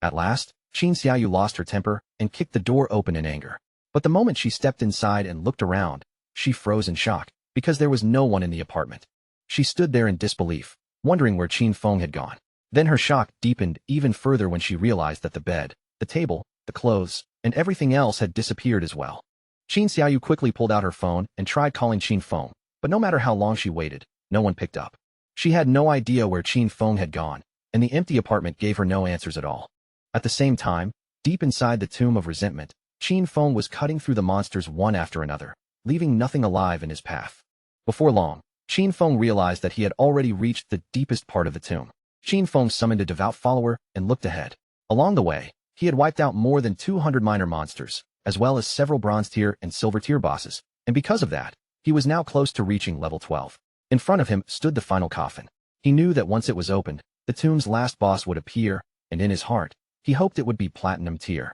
At last, Qin Xiaoyu lost her temper and kicked the door open in anger. But the moment she stepped inside and looked around, she froze in shock, because there was no one in the apartment. She stood there in disbelief, wondering where Qin Feng had gone. Then her shock deepened even further when she realized that the bed, the table, the clothes, and everything else had disappeared as well. Qin Xiaoyu quickly pulled out her phone and tried calling Qin Feng, but no matter how long she waited, no one picked up. She had no idea where Qin Feng had gone, and the empty apartment gave her no answers at all. At the same time, deep inside the tomb of resentment, Qin Feng was cutting through the monsters one after another, leaving nothing alive in his path. Before long, Qin Feng realized that he had already reached the deepest part of the tomb. Qin Feng summoned a devout follower and looked ahead. Along the way, he had wiped out more than 200 minor monsters, as well as several bronze tier and silver tier bosses, and because of that, he was now close to reaching level 12. In front of him stood the final coffin. He knew that once it was opened, the tomb's last boss would appear, and in his heart, he hoped it would be platinum tier.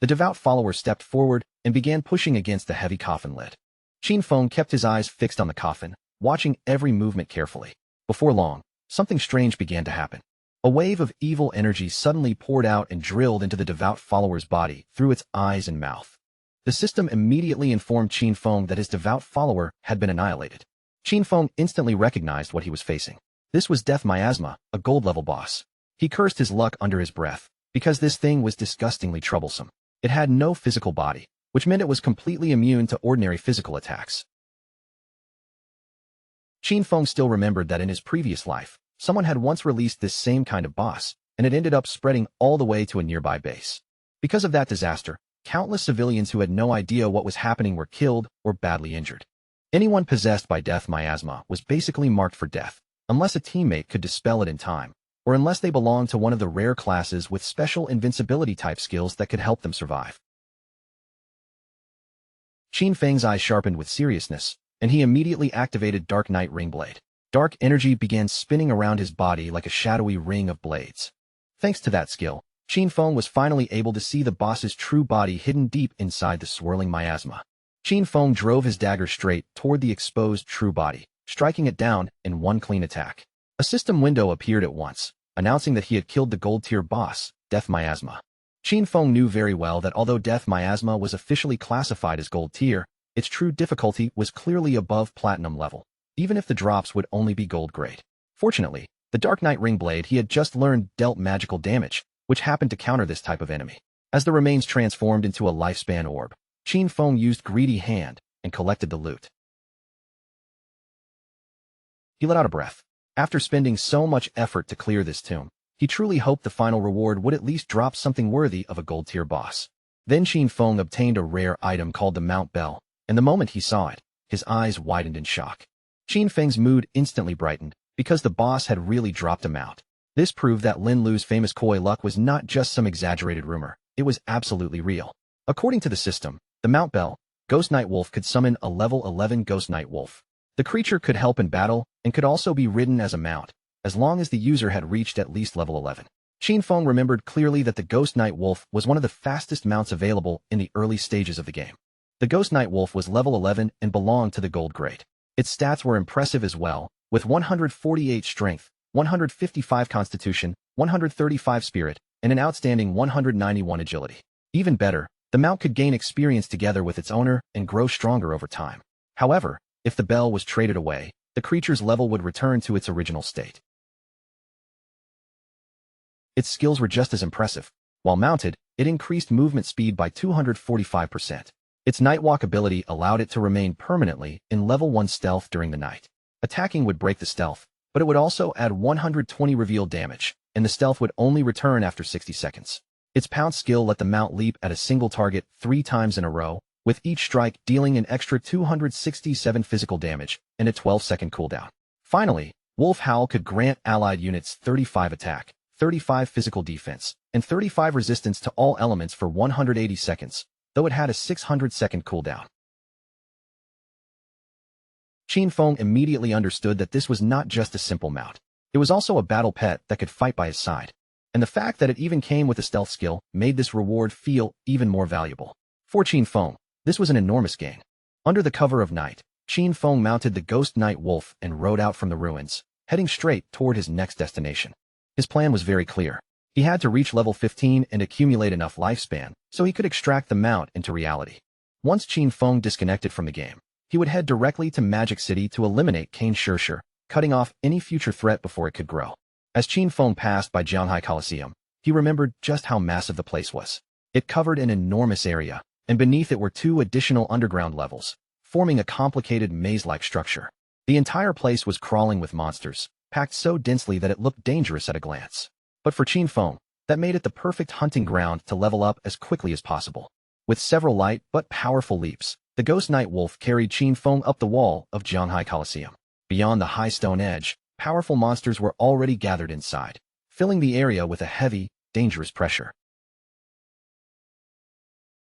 The devout follower stepped forward and began pushing against the heavy coffin lid. Qin Feng kept his eyes fixed on the coffin, watching every movement carefully. Before long, something strange began to happen. A wave of evil energy suddenly poured out and drilled into the devout follower's body through its eyes and mouth. The system immediately informed Qin Feng that his devout follower had been annihilated. Qin Feng instantly recognized what he was facing. This was Death Miasma, a gold-level boss. He cursed his luck under his breath, because this thing was disgustingly troublesome. It had no physical body, which meant it was completely immune to ordinary physical attacks. Qin Feng still remembered that in his previous life, someone had once released this same kind of boss, and it ended up spreading all the way to a nearby base. Because of that disaster, countless civilians who had no idea what was happening were killed or badly injured. Anyone possessed by Death Miasma was basically marked for death, unless a teammate could dispel it in time, or unless they belonged to one of the rare classes with special invincibility-type skills that could help them survive. Qin Feng's eyes sharpened with seriousness, and he immediately activated Dark Knight Ringblade. Dark energy began spinning around his body like a shadowy ring of blades. Thanks to that skill, Qin Feng was finally able to see the boss's true body hidden deep inside the swirling miasma. Qin Feng drove his dagger straight toward the exposed true body, striking it down in one clean attack. A system window appeared at once, announcing that he had killed the gold-tier boss, Death Miasma. Qin Feng knew very well that although Death Miasma was officially classified as gold tier, its true difficulty was clearly above platinum level, even if the drops would only be gold grade. Fortunately, the Dark Knight Ringblade he had just learned dealt magical damage, which happened to counter this type of enemy. As the remains transformed into a lifespan orb, Qin Feng used Greedy Hand and collected the loot. He let out a breath. After spending so much effort to clear this tomb, he truly hoped the final reward would at least drop something worthy of a gold-tier boss. Then Qin Feng obtained a rare item called the Mount Bell, and the moment he saw it, his eyes widened in shock. Qin Feng's mood instantly brightened, because the boss had really dropped a mount. This proved that Lin Lu's famous koi luck was not just some exaggerated rumor, it was absolutely real. According to the system, the Mount Bell, Ghost Night Wolf could summon a level 11 Ghost Night Wolf. The creature could help in battle, and could also be ridden as a mount, as long as the user had reached at least level 11. Qin Feng remembered clearly that the Ghost Night Wolf was one of the fastest mounts available in the early stages of the game. The Ghost Night Wolf was level 11 and belonged to the gold grade. Its stats were impressive as well, with 148 strength, 155 constitution, 135 spirit, and an outstanding 191 agility. Even better, the mount could gain experience together with its owner and grow stronger over time. However, if the bell was traded away, the creature's level would return to its original state. Its skills were just as impressive. While mounted, it increased movement speed by 245%. Its Nightwalk ability allowed it to remain permanently in level 1 stealth during the night. Attacking would break the stealth, but it would also add 120 revealed damage, and the stealth would only return after 60 seconds. Its pounce skill let the mount leap at a single target 3 times in a row, with each strike dealing an extra 267 physical damage and a 12-second cooldown. Finally, Wolf Howl could grant allied units 35 attack, 35 physical defense, and 35 resistance to all elements for 180 seconds, though it had a 600-second cooldown. Qin Feng immediately understood that this was not just a simple mount. It was also a battle pet that could fight by his side, and the fact that it even came with a stealth skill made this reward feel even more valuable. For Qin Feng, this was an enormous gain. Under the cover of night, Qin Feng mounted the Ghost Night Wolf and rode out from the ruins, heading straight toward his next destination. His plan was very clear. He had to reach level 15 and accumulate enough lifespan so he could extract the mount into reality. Once Qin Feng disconnected from the game, he would head directly to Magic City to eliminate Kane Shirshir, cutting off any future threat before it could grow. As Qin Feng passed by Jianghai Coliseum, he remembered just how massive the place was. It covered an enormous area, and beneath it were 2 additional underground levels, forming a complicated maze-like structure. The entire place was crawling with monsters, packed so densely that it looked dangerous at a glance. But for Qin Feng, that made it the perfect hunting ground to level up as quickly as possible. With several light but powerful leaps, the Ghost Night Wolf carried Qin Feng up the wall of Jianghai Coliseum. Beyond the high stone edge, powerful monsters were already gathered inside, filling the area with a heavy, dangerous pressure.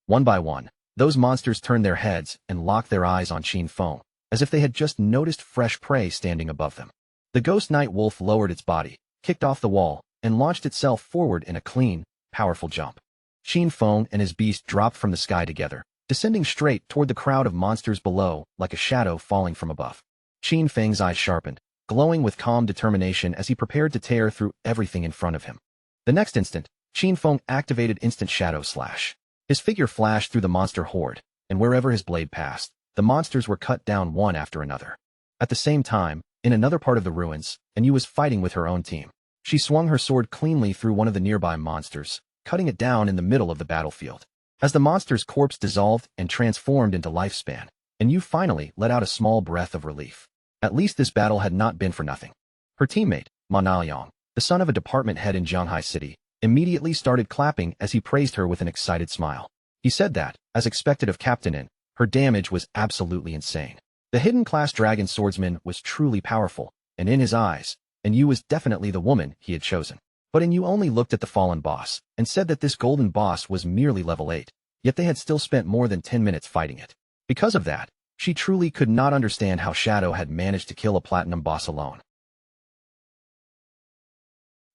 One by one, those monsters turned their heads and locked their eyes on Qin Feng, as if they had just noticed fresh prey standing above them. The Ghost Night Wolf lowered its body, kicked off the wall, and launched itself forward in a clean, powerful jump. Qin Feng and his beast dropped from the sky together, descending straight toward the crowd of monsters below like a shadow falling from above. Qin Feng's eyes sharpened, glowing with calm determination as he prepared to tear through everything in front of him. The next instant, Qin Feng activated Instant Shadow Slash. His figure flashed through the monster horde, and wherever his blade passed, the monsters were cut down one after another. At the same time, in another part of the ruins, Yu was fighting with her own team. She swung her sword cleanly through one of the nearby monsters, cutting it down in the middle of the battlefield. As the monster's corpse dissolved and transformed into lifespan, Yu finally let out a small breath of relief. At least this battle had not been for nothing. Her teammate, Ma Naoyang, the son of a department head in Jianghai City, immediately started clapping as he praised her with an excited smile. He said that, as expected of Captain In, her damage was absolutely insane. The hidden class dragon swordsman was truly powerful, and in his eyes, Yu was definitely the woman he had chosen. But Yu only looked at the fallen boss, and said that this golden boss was merely level 8, yet they had still spent more than 10 minutes fighting it. Because of that, she truly could not understand how Shadow had managed to kill a platinum boss alone.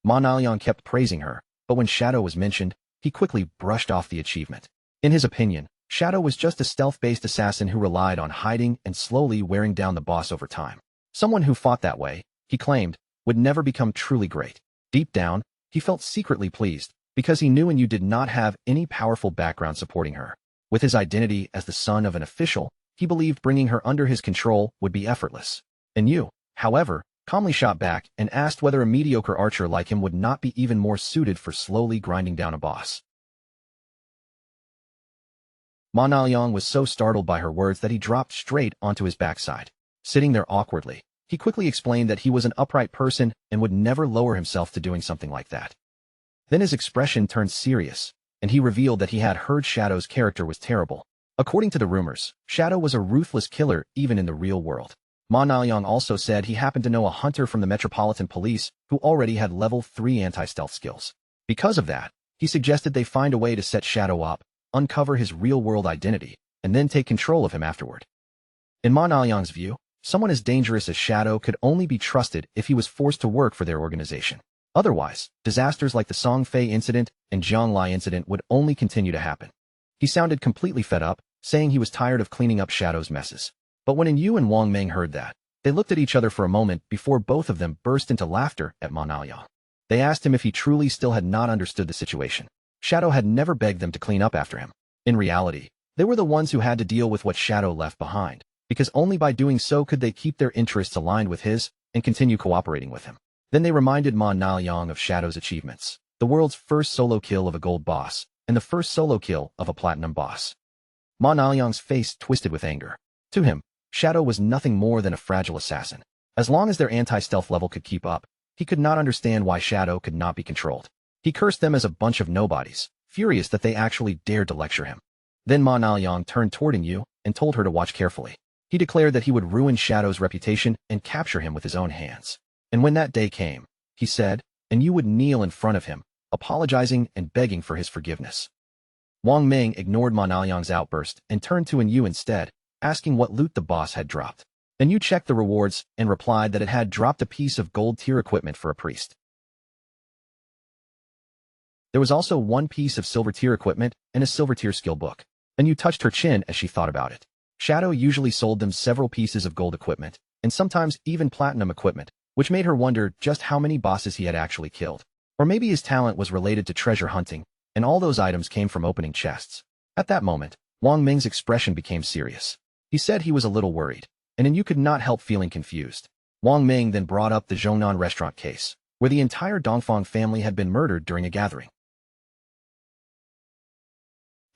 Ma Naoyang kept praising her, but when Shadow was mentioned, he quickly brushed off the achievement. In his opinion, Shadow was just a stealth-based assassin who relied on hiding and slowly wearing down the boss over time. Someone who fought that way, he claimed, would never become truly great. Deep down, he felt secretly pleased, because he knew Yu did not have any powerful background supporting her. With his identity as the son of an official, he believed bringing her under his control would be effortless. Yu, however, calmly shot back and asked whether a mediocre archer like him would not be even more suited for slowly grinding down a boss. Ma Naoyang was so startled by her words that he dropped straight onto his backside. Sitting there awkwardly, he quickly explained that he was an upright person and would never lower himself to doing something like that. Then his expression turned serious, and he revealed that he had heard Shadow's character was terrible. According to the rumors, Shadow was a ruthless killer even in the real world. Ma Naoyang also said he happened to know a hunter from the Metropolitan Police who already had level 3 anti-stealth skills. Because of that, he suggested they find a way to set Shadow up, uncover his real-world identity, and then take control of him afterward. In Ma Naoyang's view, someone as dangerous as Shadow could only be trusted if he was forced to work for their organization. Otherwise, disasters like the Songfei incident and Zhonglai incident would only continue to happen. He sounded completely fed up, saying he was tired of cleaning up Shadow's messes. But when Yu and Wang Meng heard that, they looked at each other for a moment before both of them burst into laughter at Ma Naoyang. They asked him if he truly still had not understood the situation. Shadow had never begged them to clean up after him. In reality, they were the ones who had to deal with what Shadow left behind, because only by doing so could they keep their interests aligned with his and continue cooperating with him. Then they reminded Ma Naoyang of Shadow's achievements, the world's first solo kill of a gold boss, and the first solo kill of a platinum boss. Ma Naoyang's face twisted with anger. To him, Shadow was nothing more than a fragile assassin. As long as their anti-stealth level could keep up, he could not understand why Shadow could not be controlled. He cursed them as a bunch of nobodies, furious that they actually dared to lecture him. Then Ma Naoyang turned toward Yu and told her to watch carefully. He declared that he would ruin Shadow's reputation and capture him with his own hands. And when that day came, he said, and Yu would kneel in front of him, apologizing and begging for his forgiveness. Wang Meng ignored Ma Naoyang's outburst and turned to Yu instead, asking what loot the boss had dropped. Yu checked the rewards and replied that it had dropped a piece of gold tier equipment for a priest. There was also one piece of silver tier equipment and a silver tier skill book. Yu touched her chin as she thought about it. Shadow usually sold them several pieces of gold equipment, and sometimes even platinum equipment, which made her wonder just how many bosses he had actually killed. Or maybe his talent was related to treasure hunting, and all those items came from opening chests. At that moment, Wang Ming's expression became serious. He said he was a little worried, and you could not help feeling confused. Wang Ming then brought up the Zhongnan restaurant case, where the entire Dongfang family had been murdered during a gathering.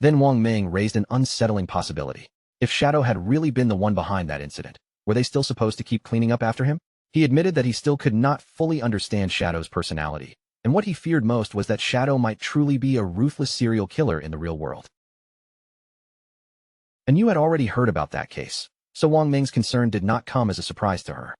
Then Wang Ming raised an unsettling possibility. If Shadow had really been the one behind that incident, were they still supposed to keep cleaning up after him? He admitted that he still could not fully understand Shadow's personality, and what he feared most was that Shadow might truly be a ruthless serial killer in the real world. And you had already heard about that case, so Wang Ming's concern did not come as a surprise to her.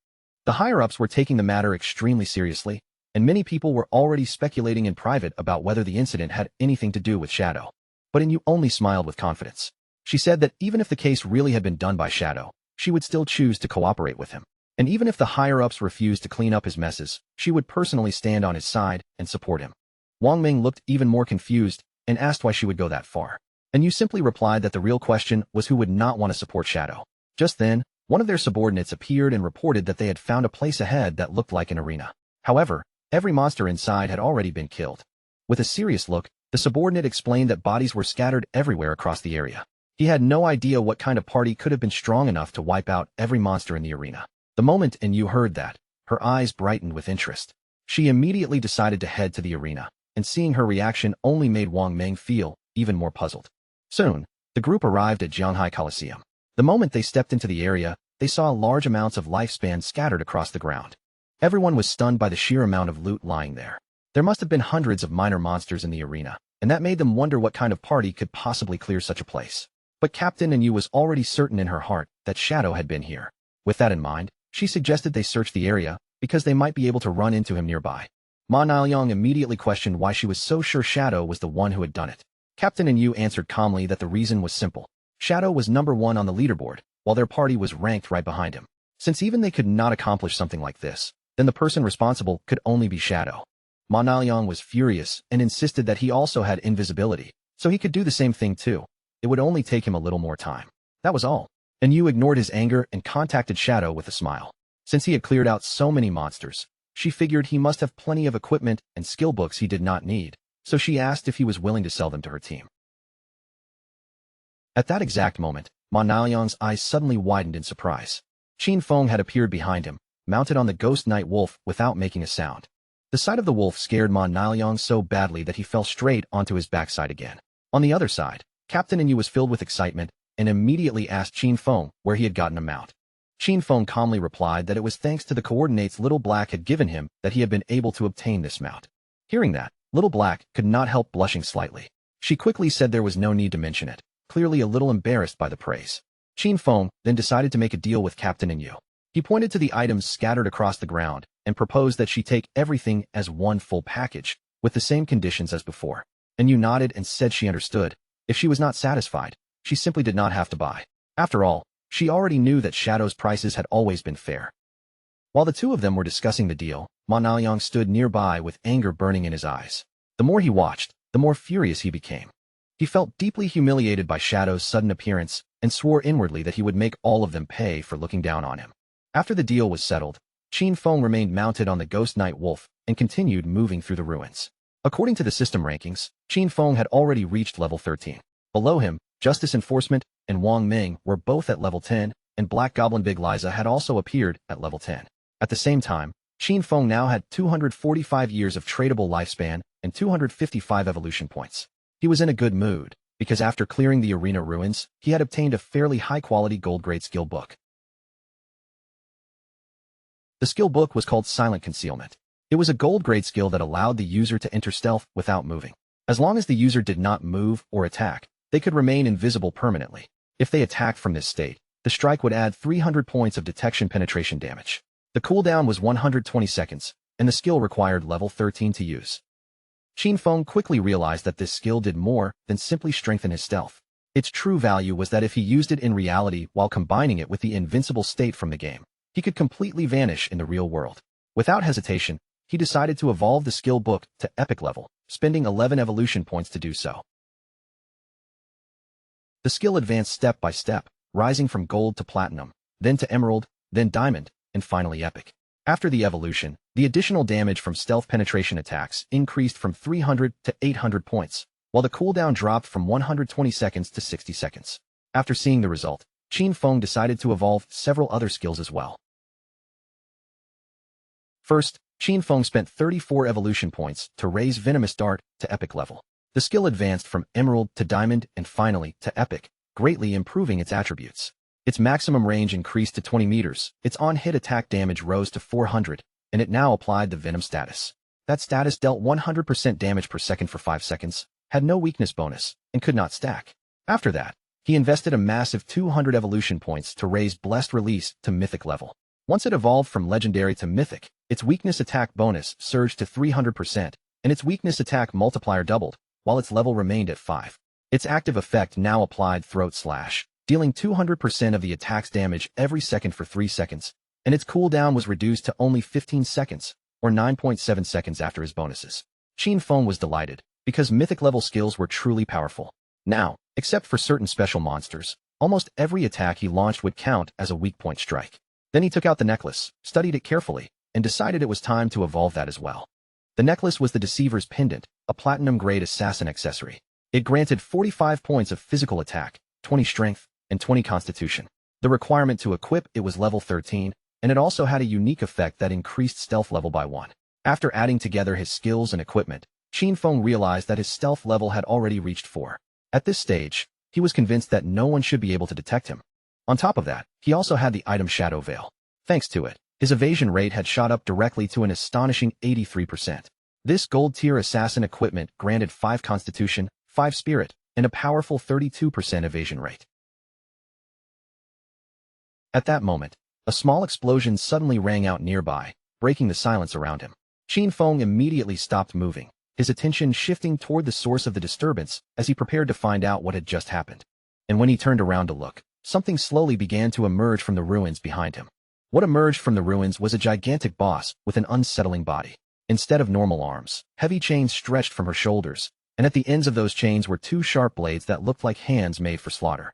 The higher-ups were taking the matter extremely seriously, and many people were already speculating in private about whether the incident had anything to do with Shadow. But Yu only smiled with confidence. She said that even if the case really had been done by Shadow, she would still choose to cooperate with him. And even if the higher-ups refused to clean up his messes, she would personally stand on his side and support him. Wang Ming looked even more confused and asked why she would go that far. And Yu simply replied that the real question was who would not want to support Shadow. Just then, one of their subordinates appeared and reported that they had found a place ahead that looked like an arena. However, every monster inside had already been killed. With a serious look, the subordinate explained that bodies were scattered everywhere across the area. He had no idea what kind of party could have been strong enough to wipe out every monster in the arena. The moment Yu heard that, her eyes brightened with interest. She immediately decided to head to the arena, and seeing her reaction only made Wang Ming feel even more puzzled. Soon, the group arrived at Jianghai Coliseum. The moment they stepped into the area, they saw large amounts of lifespan scattered across the ground. Everyone was stunned by the sheer amount of loot lying there. There must have been hundreds of minor monsters in the arena, and that made them wonder what kind of party could possibly clear such a place. But Captain Yu was already certain in her heart that Shadow had been here. With that in mind, she suggested they search the area, because they might be able to run into him nearby. Ma Niaoyang immediately questioned why she was so sure Shadow was the one who had done it. Captain Yu answered calmly that the reason was simple. Shadow was number 1 on the leaderboard, while their party was ranked right behind him. Since even they could not accomplish something like this, then the person responsible could only be Shadow. Ma Niaoyang was furious and insisted that he also had invisibility, so he could do the same thing too. It would only take him a little more time. That was all. And Yu ignored his anger and contacted Shadow with a smile. Since he had cleared out so many monsters, she figured he must have plenty of equipment and skill books he did not need, so she asked if he was willing to sell them to her team. At that exact moment, Ma Niaoyang's eyes suddenly widened in surprise. Qin Feng had appeared behind him, mounted on the ghost night wolf without making a sound. The sight of the wolf scared Ma Niaoyang so badly that he fell straight onto his backside again. On the other side, Captain Yu was filled with excitement and immediately asked Qin Feng where he had gotten a mount. Qin Feng calmly replied that it was thanks to the coordinates Little Black had given him that he had been able to obtain this mount. Hearing that, Little Black could not help blushing slightly. She quickly said there was no need to mention it, clearly a little embarrassed by the praise. Qin Feng then decided to make a deal with Captain Yu. He pointed to the items scattered across the ground and proposed that she take everything as one full package, with the same conditions as before. Yu nodded and said she understood. If she was not satisfied, she simply did not have to buy. After all, she already knew that Shadow's prices had always been fair. While the two of them were discussing the deal, Ma Niaoyang stood nearby with anger burning in his eyes. The more he watched, the more furious he became. He felt deeply humiliated by Shadow's sudden appearance and swore inwardly that he would make all of them pay for looking down on him. After the deal was settled, Qin Feng remained mounted on the Ghost Night Wolf and continued moving through the ruins. According to the system rankings, Qin Feng had already reached level 13. Below him, Justice Enforcement and Wang Ming were both at level 10, and Black Goblin Big Liza had also appeared at level 10. At the same time, Qin Feng now had 245 years of tradable lifespan and 255 evolution points. He was in a good mood, because after clearing the arena ruins, he had obtained a fairly high-quality gold-grade skill book. The skill book was called Silent Concealment. It was a gold-grade skill that allowed the user to enter stealth without moving. As long as the user did not move or attack, they could remain invisible permanently. If they attacked from this state, the strike would add 300 points of detection penetration damage. The cooldown was 120 seconds, and the skill required level 13 to use. Qin Feng quickly realized that this skill did more than simply strengthen his stealth. Its true value was that if he used it in reality while combining it with the invincible state from the game, he could completely vanish in the real world. Without hesitation, he decided to evolve the skill book to epic level, spending 11 evolution points to do so. The skill advanced step by step, rising from gold to platinum, then to emerald, then diamond, and finally epic. After the evolution, the additional damage from stealth penetration attacks increased from 300 to 800 points, while the cooldown dropped from 120 seconds to 60 seconds. After seeing the result, Qin Feng decided to evolve several other skills as well. First, Qin Feng spent 34 evolution points to raise Venomous Dart to epic level. The skill advanced from Emerald to Diamond and finally to Epic, greatly improving its attributes. Its maximum range increased to 20 meters, its on-hit attack damage rose to 400, and it now applied the Venom status. That status dealt 100% damage per second for 5 seconds, had no weakness bonus, and could not stack. After that, he invested a massive 200 evolution points to raise Blessed Release to Mythic level. Once it evolved from Legendary to Mythic, its weakness attack bonus surged to 300%, and its weakness attack multiplier doubled, while its level remained at 5. Its active effect now applied Throat Slash, dealing 200% of the attack's damage every second for 3 seconds, and its cooldown was reduced to only 15 seconds, or 9.7 seconds after his bonuses. Qin Feng was delighted, because mythic-level skills were truly powerful. Now, except for certain special monsters, almost every attack he launched would count as a weak point strike. Then he took out the necklace, studied it carefully, and decided it was time to evolve that as well. The necklace was the Deceiver's Pendant, a platinum-grade assassin accessory. It granted 45 points of physical attack, 20 strength, and 20 constitution. The requirement to equip it was level 13, and it also had a unique effect that increased stealth level by 1. After adding together his skills and equipment, Qin Feng realized that his stealth level had already reached 4. At this stage, he was convinced that no one should be able to detect him. On top of that, he also had the item Shadow Veil. Thanks to it, his evasion rate had shot up directly to an astonishing 83%. This gold-tier assassin equipment granted 5 constitution, 5 spirit, and a powerful 32% evasion rate. At that moment, a small explosion suddenly rang out nearby, breaking the silence around him. Qin Feng immediately stopped moving, his attention shifting toward the source of the disturbance as he prepared to find out what had just happened. And when he turned around to look, something slowly began to emerge from the ruins behind him. What emerged from the ruins was a gigantic boss with an unsettling body. Instead of normal arms, heavy chains stretched from her shoulders, and at the ends of those chains were 2 sharp blades that looked like hands made for slaughter.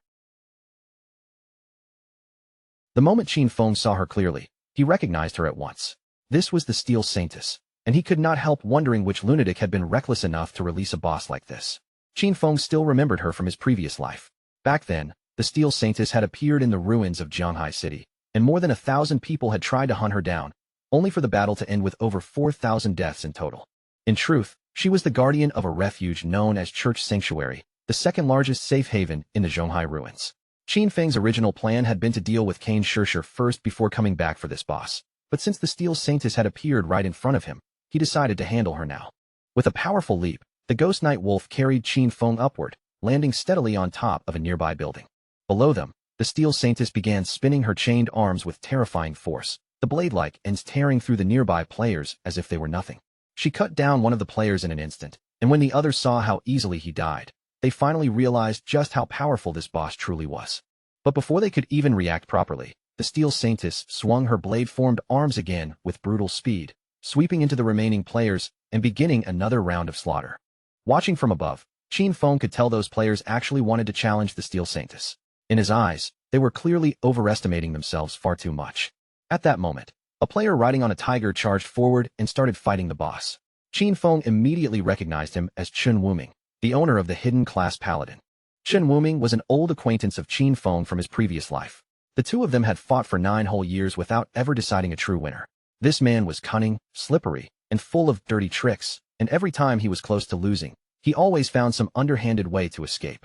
The moment Qin Feng saw her clearly, he recognized her at once. This was the Steel Saintess, and he could not help wondering which lunatic had been reckless enough to release a boss like this. Qin Feng still remembered her from his previous life. Back then, the Steel Saintess had appeared in the ruins of Jianghai City, and more than 1,000 people had tried to hunt her down, only for the battle to end with over 4,000 deaths in total. In truth, she was the guardian of a refuge known as Church Sanctuary, the second largest safe haven in the Zhonghai ruins. Qin Feng's original plan had been to deal with Cain Shirsher first before coming back for this boss, but since the Steel Saintess had appeared right in front of him, he decided to handle her now. With a powerful leap, the Ghost Knight Wolf carried Qin Feng upward, landing steadily on top of a nearby building. Below them, the Steel Saintess began spinning her chained arms with terrifying force, the blade-like ends tearing through the nearby players as if they were nothing. She cut down one of the players in an instant, and when the others saw how easily he died, they finally realized just how powerful this boss truly was. But before they could even react properly, the Steel Saintess swung her blade-formed arms again with brutal speed, sweeping into the remaining players and beginning another round of slaughter. Watching from above, Qin Feng could tell those players actually wanted to challenge the Steel Saintess. In his eyes, they were clearly overestimating themselves far too much. At that moment, a player riding on a tiger charged forward and started fighting the boss. Qin Feng immediately recognized him as Chen Wuming, the owner of the Hidden Class Paladin. Chen Wuming was an old acquaintance of Qin Feng from his previous life. The two of them had fought for 9 whole years without ever deciding a true winner. This man was cunning, slippery, and full of dirty tricks, and every time he was close to losing, he always found some underhanded way to escape.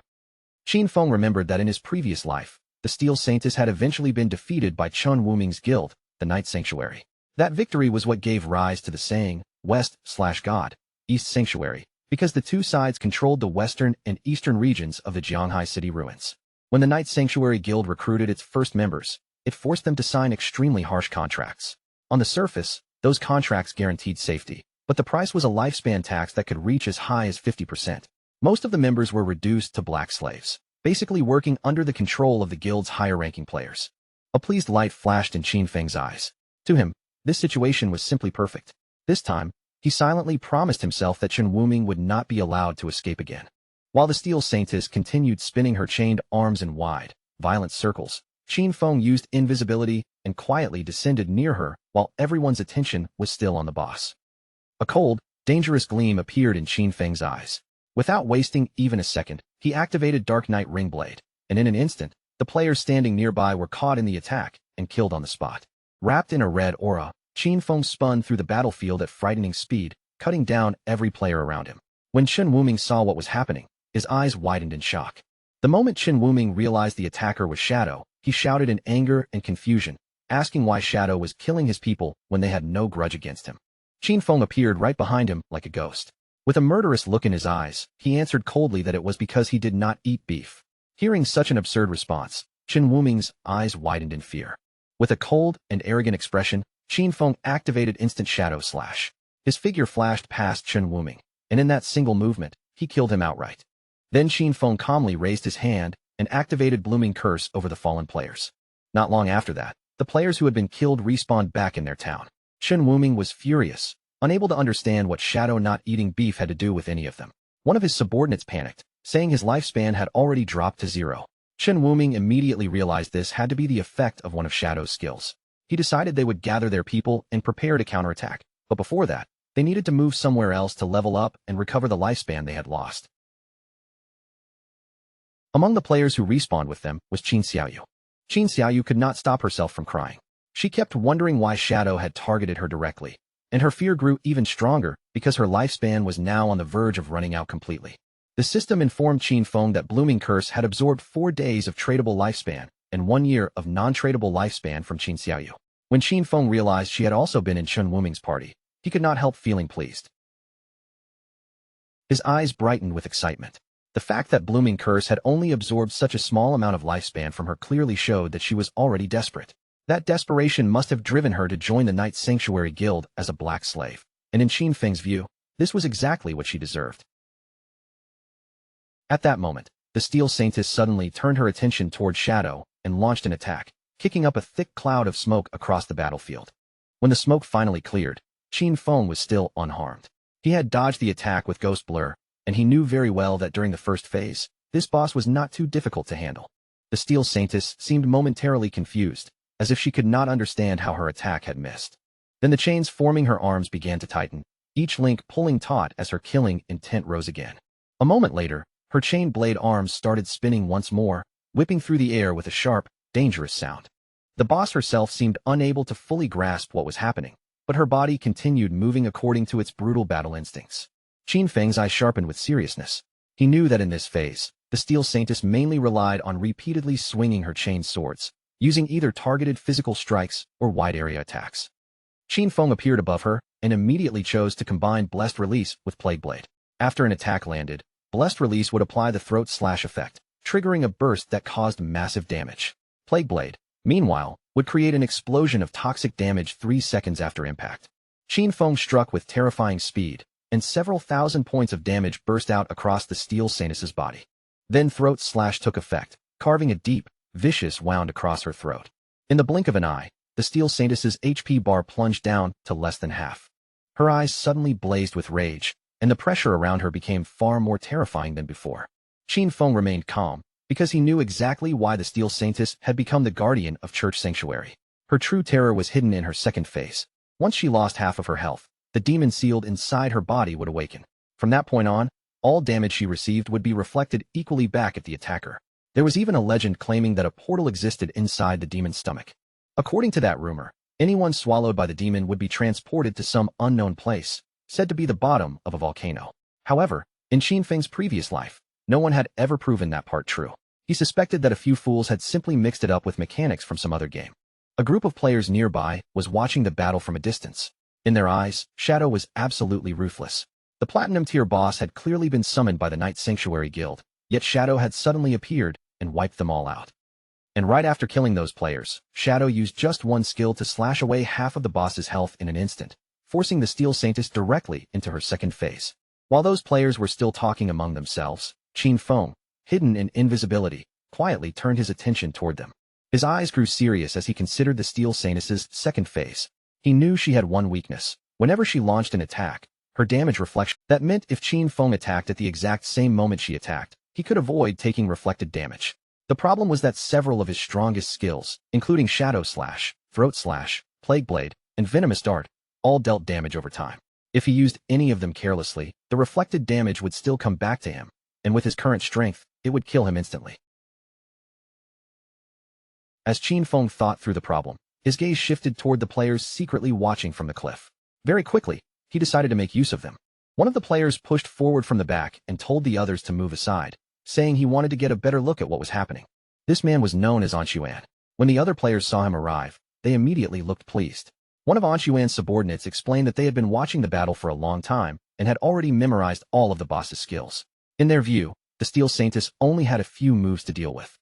Qin Feng remembered that in his previous life, the Steel Saintess had eventually been defeated by Chen Wuming's guild, the Night Sanctuary. That victory was what gave rise to the saying, West/God, East Sanctuary, because the two sides controlled the western and eastern regions of the Jianghai City ruins. When the Night Sanctuary Guild recruited its first members, it forced them to sign extremely harsh contracts. On the surface, those contracts guaranteed safety, but the price was a lifespan tax that could reach as high as 50%. Most of the members were reduced to black slaves, basically working under the control of the guild's higher-ranking players. A pleased light flashed in Qin Feng's eyes. To him, this situation was simply perfect. This time, he silently promised himself that Chen Wuming would not be allowed to escape again. While the Steel Saintess continued spinning her chained arms in wide, violent circles, Qin Feng used invisibility and quietly descended near her while everyone's attention was still on the boss. A cold, dangerous gleam appeared in Qin Feng's eyes. Without wasting even a second, he activated Dark Knight Ringblade, and in an instant, the players standing nearby were caught in the attack and killed on the spot. Wrapped in a red aura, Qin Feng spun through the battlefield at frightening speed, cutting down every player around him. When Chen Wuming saw what was happening, his eyes widened in shock. The moment Chen Wuming realized the attacker was Shadow, he shouted in anger and confusion, asking why Shadow was killing his people when they had no grudge against him. Qin Feng appeared right behind him like a ghost. With a murderous look in his eyes, he answered coldly that it was because he did not eat beef. Hearing such an absurd response, Chen Wuming's eyes widened in fear. With a cold and arrogant expression, Qin Feng activated Instant Shadow Slash. His figure flashed past Chen Wuming, and in that single movement, he killed him outright. Then Qin Feng calmly raised his hand and activated Blooming Curse over the fallen players. Not long after that, the players who had been killed respawned back in their town. Chen Wuming was furious, unable to understand what Shadow not eating beef had to do with any of them. One of his subordinates panicked, saying his lifespan had already dropped to 0. Chen Wuming immediately realized this had to be the effect of one of Shadow's skills. He decided they would gather their people and prepare to counterattack, but before that, they needed to move somewhere else to level up and recover the lifespan they had lost. Among the players who respawned with them was Qin Xiaoyu. Qin Xiaoyu could not stop herself from crying. She kept wondering why Shadow had targeted her directly, and her fear grew even stronger because her lifespan was now on the verge of running out completely. The system informed Qin Feng that Blooming Curse had absorbed 4 days of tradable lifespan and 1 year of non-tradable lifespan from Qin Xiaoyu. When Qin Feng realized she had also been in Chen Wuming's party, he could not help feeling pleased. His eyes brightened with excitement. The fact that Blooming Curse had only absorbed such a small amount of lifespan from her clearly showed that she was already desperate. That desperation must have driven her to join the Night Sanctuary Guild as a black slave, and in Qin Feng's view, this was exactly what she deserved. At that moment, the Steel Saintess suddenly turned her attention toward Shadow and launched an attack, kicking up a thick cloud of smoke across the battlefield. When the smoke finally cleared, Qin Feng was still unharmed. He had dodged the attack with Ghost Blur, and he knew very well that during the first phase, this boss was not too difficult to handle. The Steel Saintess seemed momentarily confused, as if she could not understand how her attack had missed. Then the chains forming her arms began to tighten, each link pulling taut as her killing intent rose again. A moment later, her chain blade arms started spinning once more, whipping through the air with a sharp, dangerous sound. The boss herself seemed unable to fully grasp what was happening, but her body continued moving according to its brutal battle instincts. Qin Feng's eyes sharpened with seriousness. He knew that in this phase, the Steel Saintess mainly relied on repeatedly swinging her chained swords, using either targeted physical strikes or wide-area attacks. Qin Feng appeared above her and immediately chose to combine Blessed Release with Plague Blade. After an attack landed, Blessed Release would apply the Throat Slash effect, triggering a burst that caused massive damage. Plague Blade, meanwhile, would create an explosion of toxic damage 3 seconds after impact. Qin Feng struck with terrifying speed, and several thousand points of damage burst out across the Steel Saintess's body. Then Throat Slash took effect, carving a deep, vicious wound across her throat. In the blink of an eye, the Steel Saintess's HP bar plunged down to less than half. Her eyes suddenly blazed with rage, and the pressure around her became far more terrifying than before. Qin Feng remained calm, because he knew exactly why the Steel Saintess had become the guardian of Church Sanctuary. Her true terror was hidden in her second phase. Once she lost half of her health, the demon sealed inside her body would awaken. From that point on, all damage she received would be reflected equally back at the attacker. There was even a legend claiming that a portal existed inside the demon's stomach. According to that rumor, anyone swallowed by the demon would be transported to some unknown place, said to be the bottom of a volcano. However, in Qin Feng's previous life, no one had ever proven that part true. He suspected that a few fools had simply mixed it up with mechanics from some other game. A group of players nearby was watching the battle from a distance. In their eyes, Shadow was absolutely ruthless. The Platinum Tier boss had clearly been summoned by the Night Sanctuary Guild, yet Shadow had suddenly appeared and wiped them all out. And right after killing those players, Shadow used just one skill to slash away half of the boss's health in an instant, forcing the Steel Saintess directly into her second phase. While those players were still talking among themselves, Qin Feng, hidden in invisibility, quietly turned his attention toward them. His eyes grew serious as he considered the Steel Saintess's second phase. He knew she had one weakness. Whenever she launched an attack, her damage reflection. That meant if Qin Feng attacked at the exact same moment she attacked, he could avoid taking reflected damage. The problem was that several of his strongest skills, including Shadow Slash, Throat Slash, Plague Blade, and venomous dart, all dealt damage over time. If he used any of them carelessly, the reflected damage would still come back to him, and with his current strength, it would kill him instantly. As Qin Feng thought through the problem, his gaze shifted toward the players secretly watching from the cliff. Very quickly, he decided to make use of them. One of the players pushed forward from the back and told the others to move aside, saying he wanted to get a better look at what was happening. This man was known as Anshuan. When the other players saw him arrive, they immediately looked pleased. One of Anshuan's subordinates explained that they had been watching the battle for a long time and had already memorized all of the boss's skills. In their view, the Steel Saintess only had a few moves to deal with.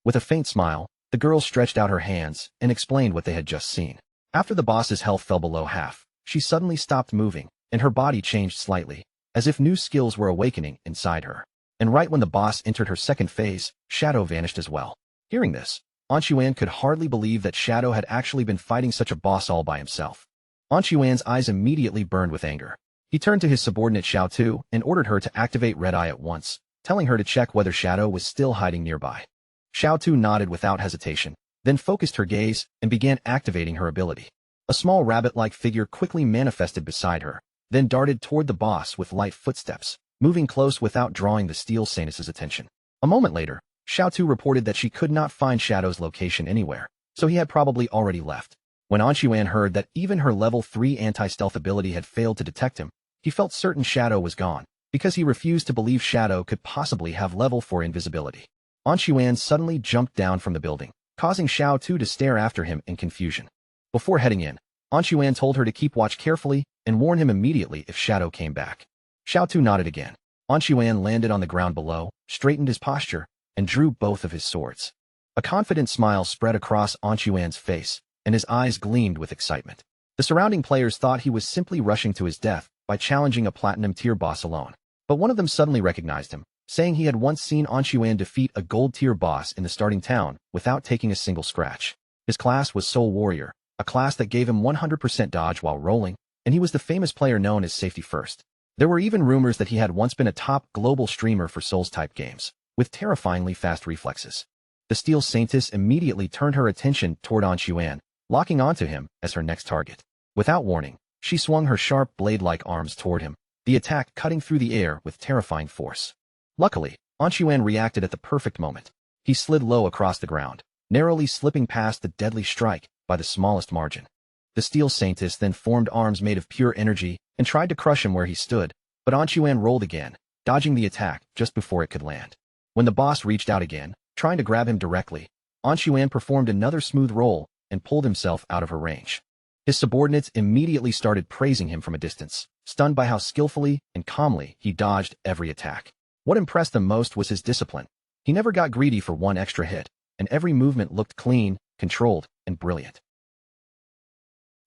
With a faint smile, the girl stretched out her hands and explained what they had just seen. After the boss's health fell below half, she suddenly stopped moving, and her body changed slightly, as if new skills were awakening inside her. And right when the boss entered her second phase, Shadow vanished as well. Hearing this, Anshuan could hardly believe that Shadow had actually been fighting such a boss all by himself. Anshuan's eyes immediately burned with anger. He turned to his subordinate Xiao Tu and ordered her to activate Red Eye at once, telling her to check whether Shadow was still hiding nearby. Xiao Tu nodded without hesitation, then focused her gaze and began activating her ability. A small rabbit-like figure quickly manifested beside her, then darted toward the boss with light footsteps, moving close without drawing the Steel Saintess's attention. A moment later, Xiao Tu reported that she could not find Shadow's location anywhere, so he had probably already left. When Anshuan heard that even her level 3 anti-stealth ability had failed to detect him, he felt certain Shadow was gone, because he refused to believe Shadow could possibly have level 4 invisibility. Anshuan suddenly jumped down from the building, causing Xiao Tu to stare after him in confusion. Before heading in, Anshuan told her to keep watch carefully and warn him immediately if Shadow came back. Xiao Tu nodded again. Anshuan landed on the ground below, straightened his posture, and drew both of his swords. A confident smile spread across Anshuan's face, and his eyes gleamed with excitement. The surrounding players thought he was simply rushing to his death by challenging a platinum tier boss alone. But one of them suddenly recognized him, saying he had once seen Anshuan defeat a gold tier boss in the starting town without taking a single scratch. His class was Soul Warrior, a class that gave him 100% dodge while rolling, and he was the famous player known as Safety First. There were even rumors that he had once been a top global streamer for Souls-type games, with terrifyingly fast reflexes. The Steel Saintess immediately turned her attention toward Anshuan, locking onto him as her next target. Without warning, she swung her sharp blade-like arms toward him, the attack cutting through the air with terrifying force. Luckily, Anshuan reacted at the perfect moment. He slid low across the ground, narrowly slipping past the deadly strike by the smallest margin. The Steel Saintess then formed arms made of pure energy and tried to crush him where he stood, but Anshuan rolled again, dodging the attack just before it could land. When the boss reached out again, trying to grab him directly, Anshuan performed another smooth roll and pulled himself out of her range. His subordinates immediately started praising him from a distance, stunned by how skillfully and calmly he dodged every attack. What impressed them most was his discipline. He never got greedy for one extra hit, and every movement looked clean, controlled, and brilliant.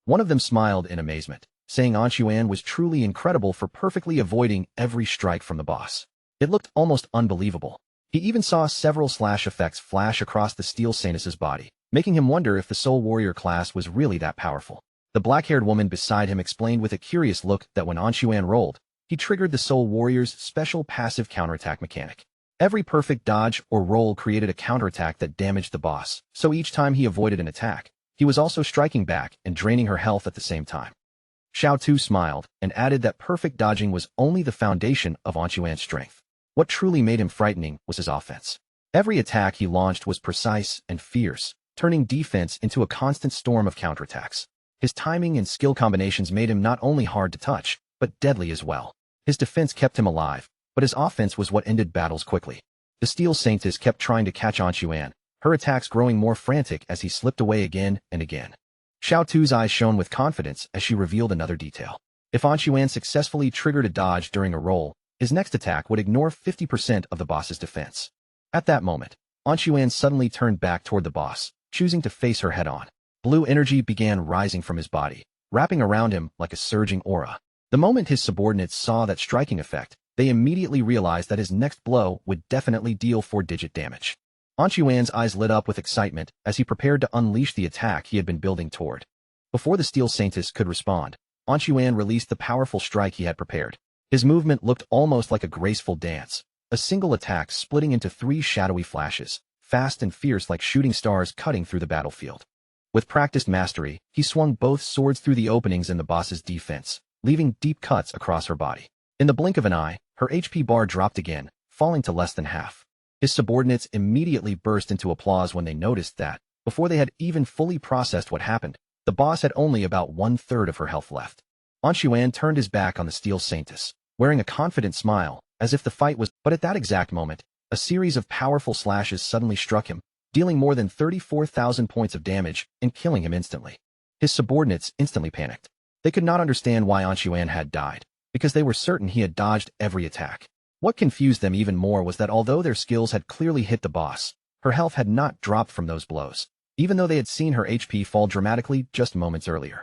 One of them smiled in amazement, saying Anshuan was truly incredible for perfectly avoiding every strike from the boss. It looked almost unbelievable. He even saw several slash effects flash across the Steel Saintess's body, making him wonder if the Soul Warrior class was really that powerful. The black-haired woman beside him explained with a curious look that when Anshuan rolled, he triggered the Soul Warrior's special passive counterattack mechanic. Every perfect dodge or roll created a counterattack that damaged the boss, so each time he avoided an attack, he was also striking back and draining her health at the same time. Xiao Tu smiled and added that perfect dodging was only the foundation of Anshuan's strength. What truly made him frightening was his offense. Every attack he launched was precise and fierce, turning defense into a constant storm of counterattacks. His timing and skill combinations made him not only hard to touch, but deadly as well. His defense kept him alive, but his offense was what ended battles quickly. The Steel Saintess kept trying to catch Anshuan, her attacks growing more frantic as he slipped away again and again. Xiao Tu's eyes shone with confidence as she revealed another detail. If Anshuan successfully triggered a dodge during a roll, his next attack would ignore 50% of the boss's defense. At that moment, Anshuan suddenly turned back toward the boss, choosing to face her head-on. Blue energy began rising from his body, wrapping around him like a surging aura. The moment his subordinates saw that striking effect, they immediately realized that his next blow would definitely deal 4-digit damage. Anshuan's eyes lit up with excitement as he prepared to unleash the attack he had been building toward. Before the Steel Saintess could respond, Anshuan released the powerful strike he had prepared. His movement looked almost like a graceful dance, a single attack splitting into 3 shadowy flashes, fast and fierce like shooting stars cutting through the battlefield. With practiced mastery, he swung both swords through the openings in the boss's defense, leaving deep cuts across her body. In the blink of an eye, her HP bar dropped again, falling to less than half. His subordinates immediately burst into applause when they noticed that, before they had even fully processed what happened, the boss had only about 1/3 of her health left. Anshuan turned his back on the Steel Saintess, wearing a confident smile, as if the fight was— But at that exact moment, a series of powerful slashes suddenly struck him, dealing more than 34,000 points of damage and killing him instantly. His subordinates instantly panicked. They could not understand why Anshuan had died, because they were certain he had dodged every attack. What confused them even more was that although their skills had clearly hit the boss, her health had not dropped from those blows, even though they had seen her HP fall dramatically just moments earlier.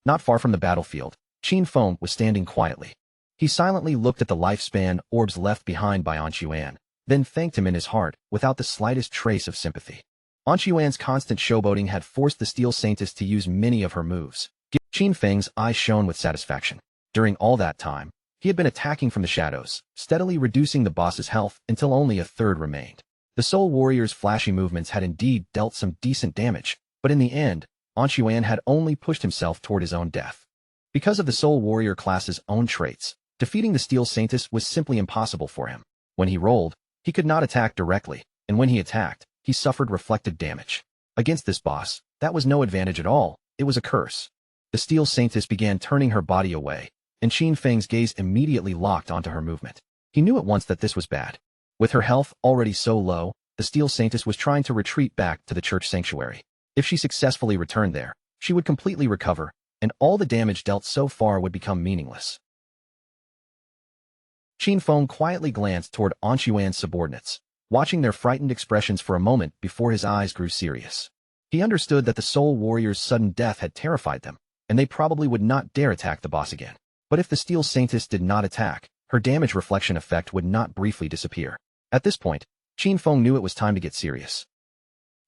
Not far from the battlefield, Qin Feng was standing quietly. He silently looked at the lifespan orbs left behind by Anshuan, then thanked him in his heart without the slightest trace of sympathy. Anshuan's constant showboating had forced the Steel Saintess to use many of her moves. Qin Feng's eyes shone with satisfaction. During all that time, he had been attacking from the shadows, steadily reducing the boss's health until only 1/3 remained. The Soul Warrior's flashy movements had indeed dealt some decent damage, but in the end, Anshuan had only pushed himself toward his own death. Because of the Soul Warrior class's own traits, defeating the Steel Saintess was simply impossible for him. When he rolled, he could not attack directly, and when he attacked, he suffered reflected damage. Against this boss, that was no advantage at all, it was a curse. The Steel Saintess began turning her body away, and Qin Feng's gaze immediately locked onto her movement. He knew at once that this was bad. With her health already so low, the Steel Saintess was trying to retreat back to the church sanctuary. If she successfully returned there, she would completely recover, and all the damage dealt so far would become meaningless. Qin Feng quietly glanced toward Anshuan's subordinates, watching their frightened expressions for a moment before his eyes grew serious. He understood that the Soul Warrior's sudden death had terrified them, and they probably would not dare attack the boss again. But if the Steel Saintess did not attack, her damage reflection effect would not briefly disappear. At this point, Qin Feng knew it was time to get serious.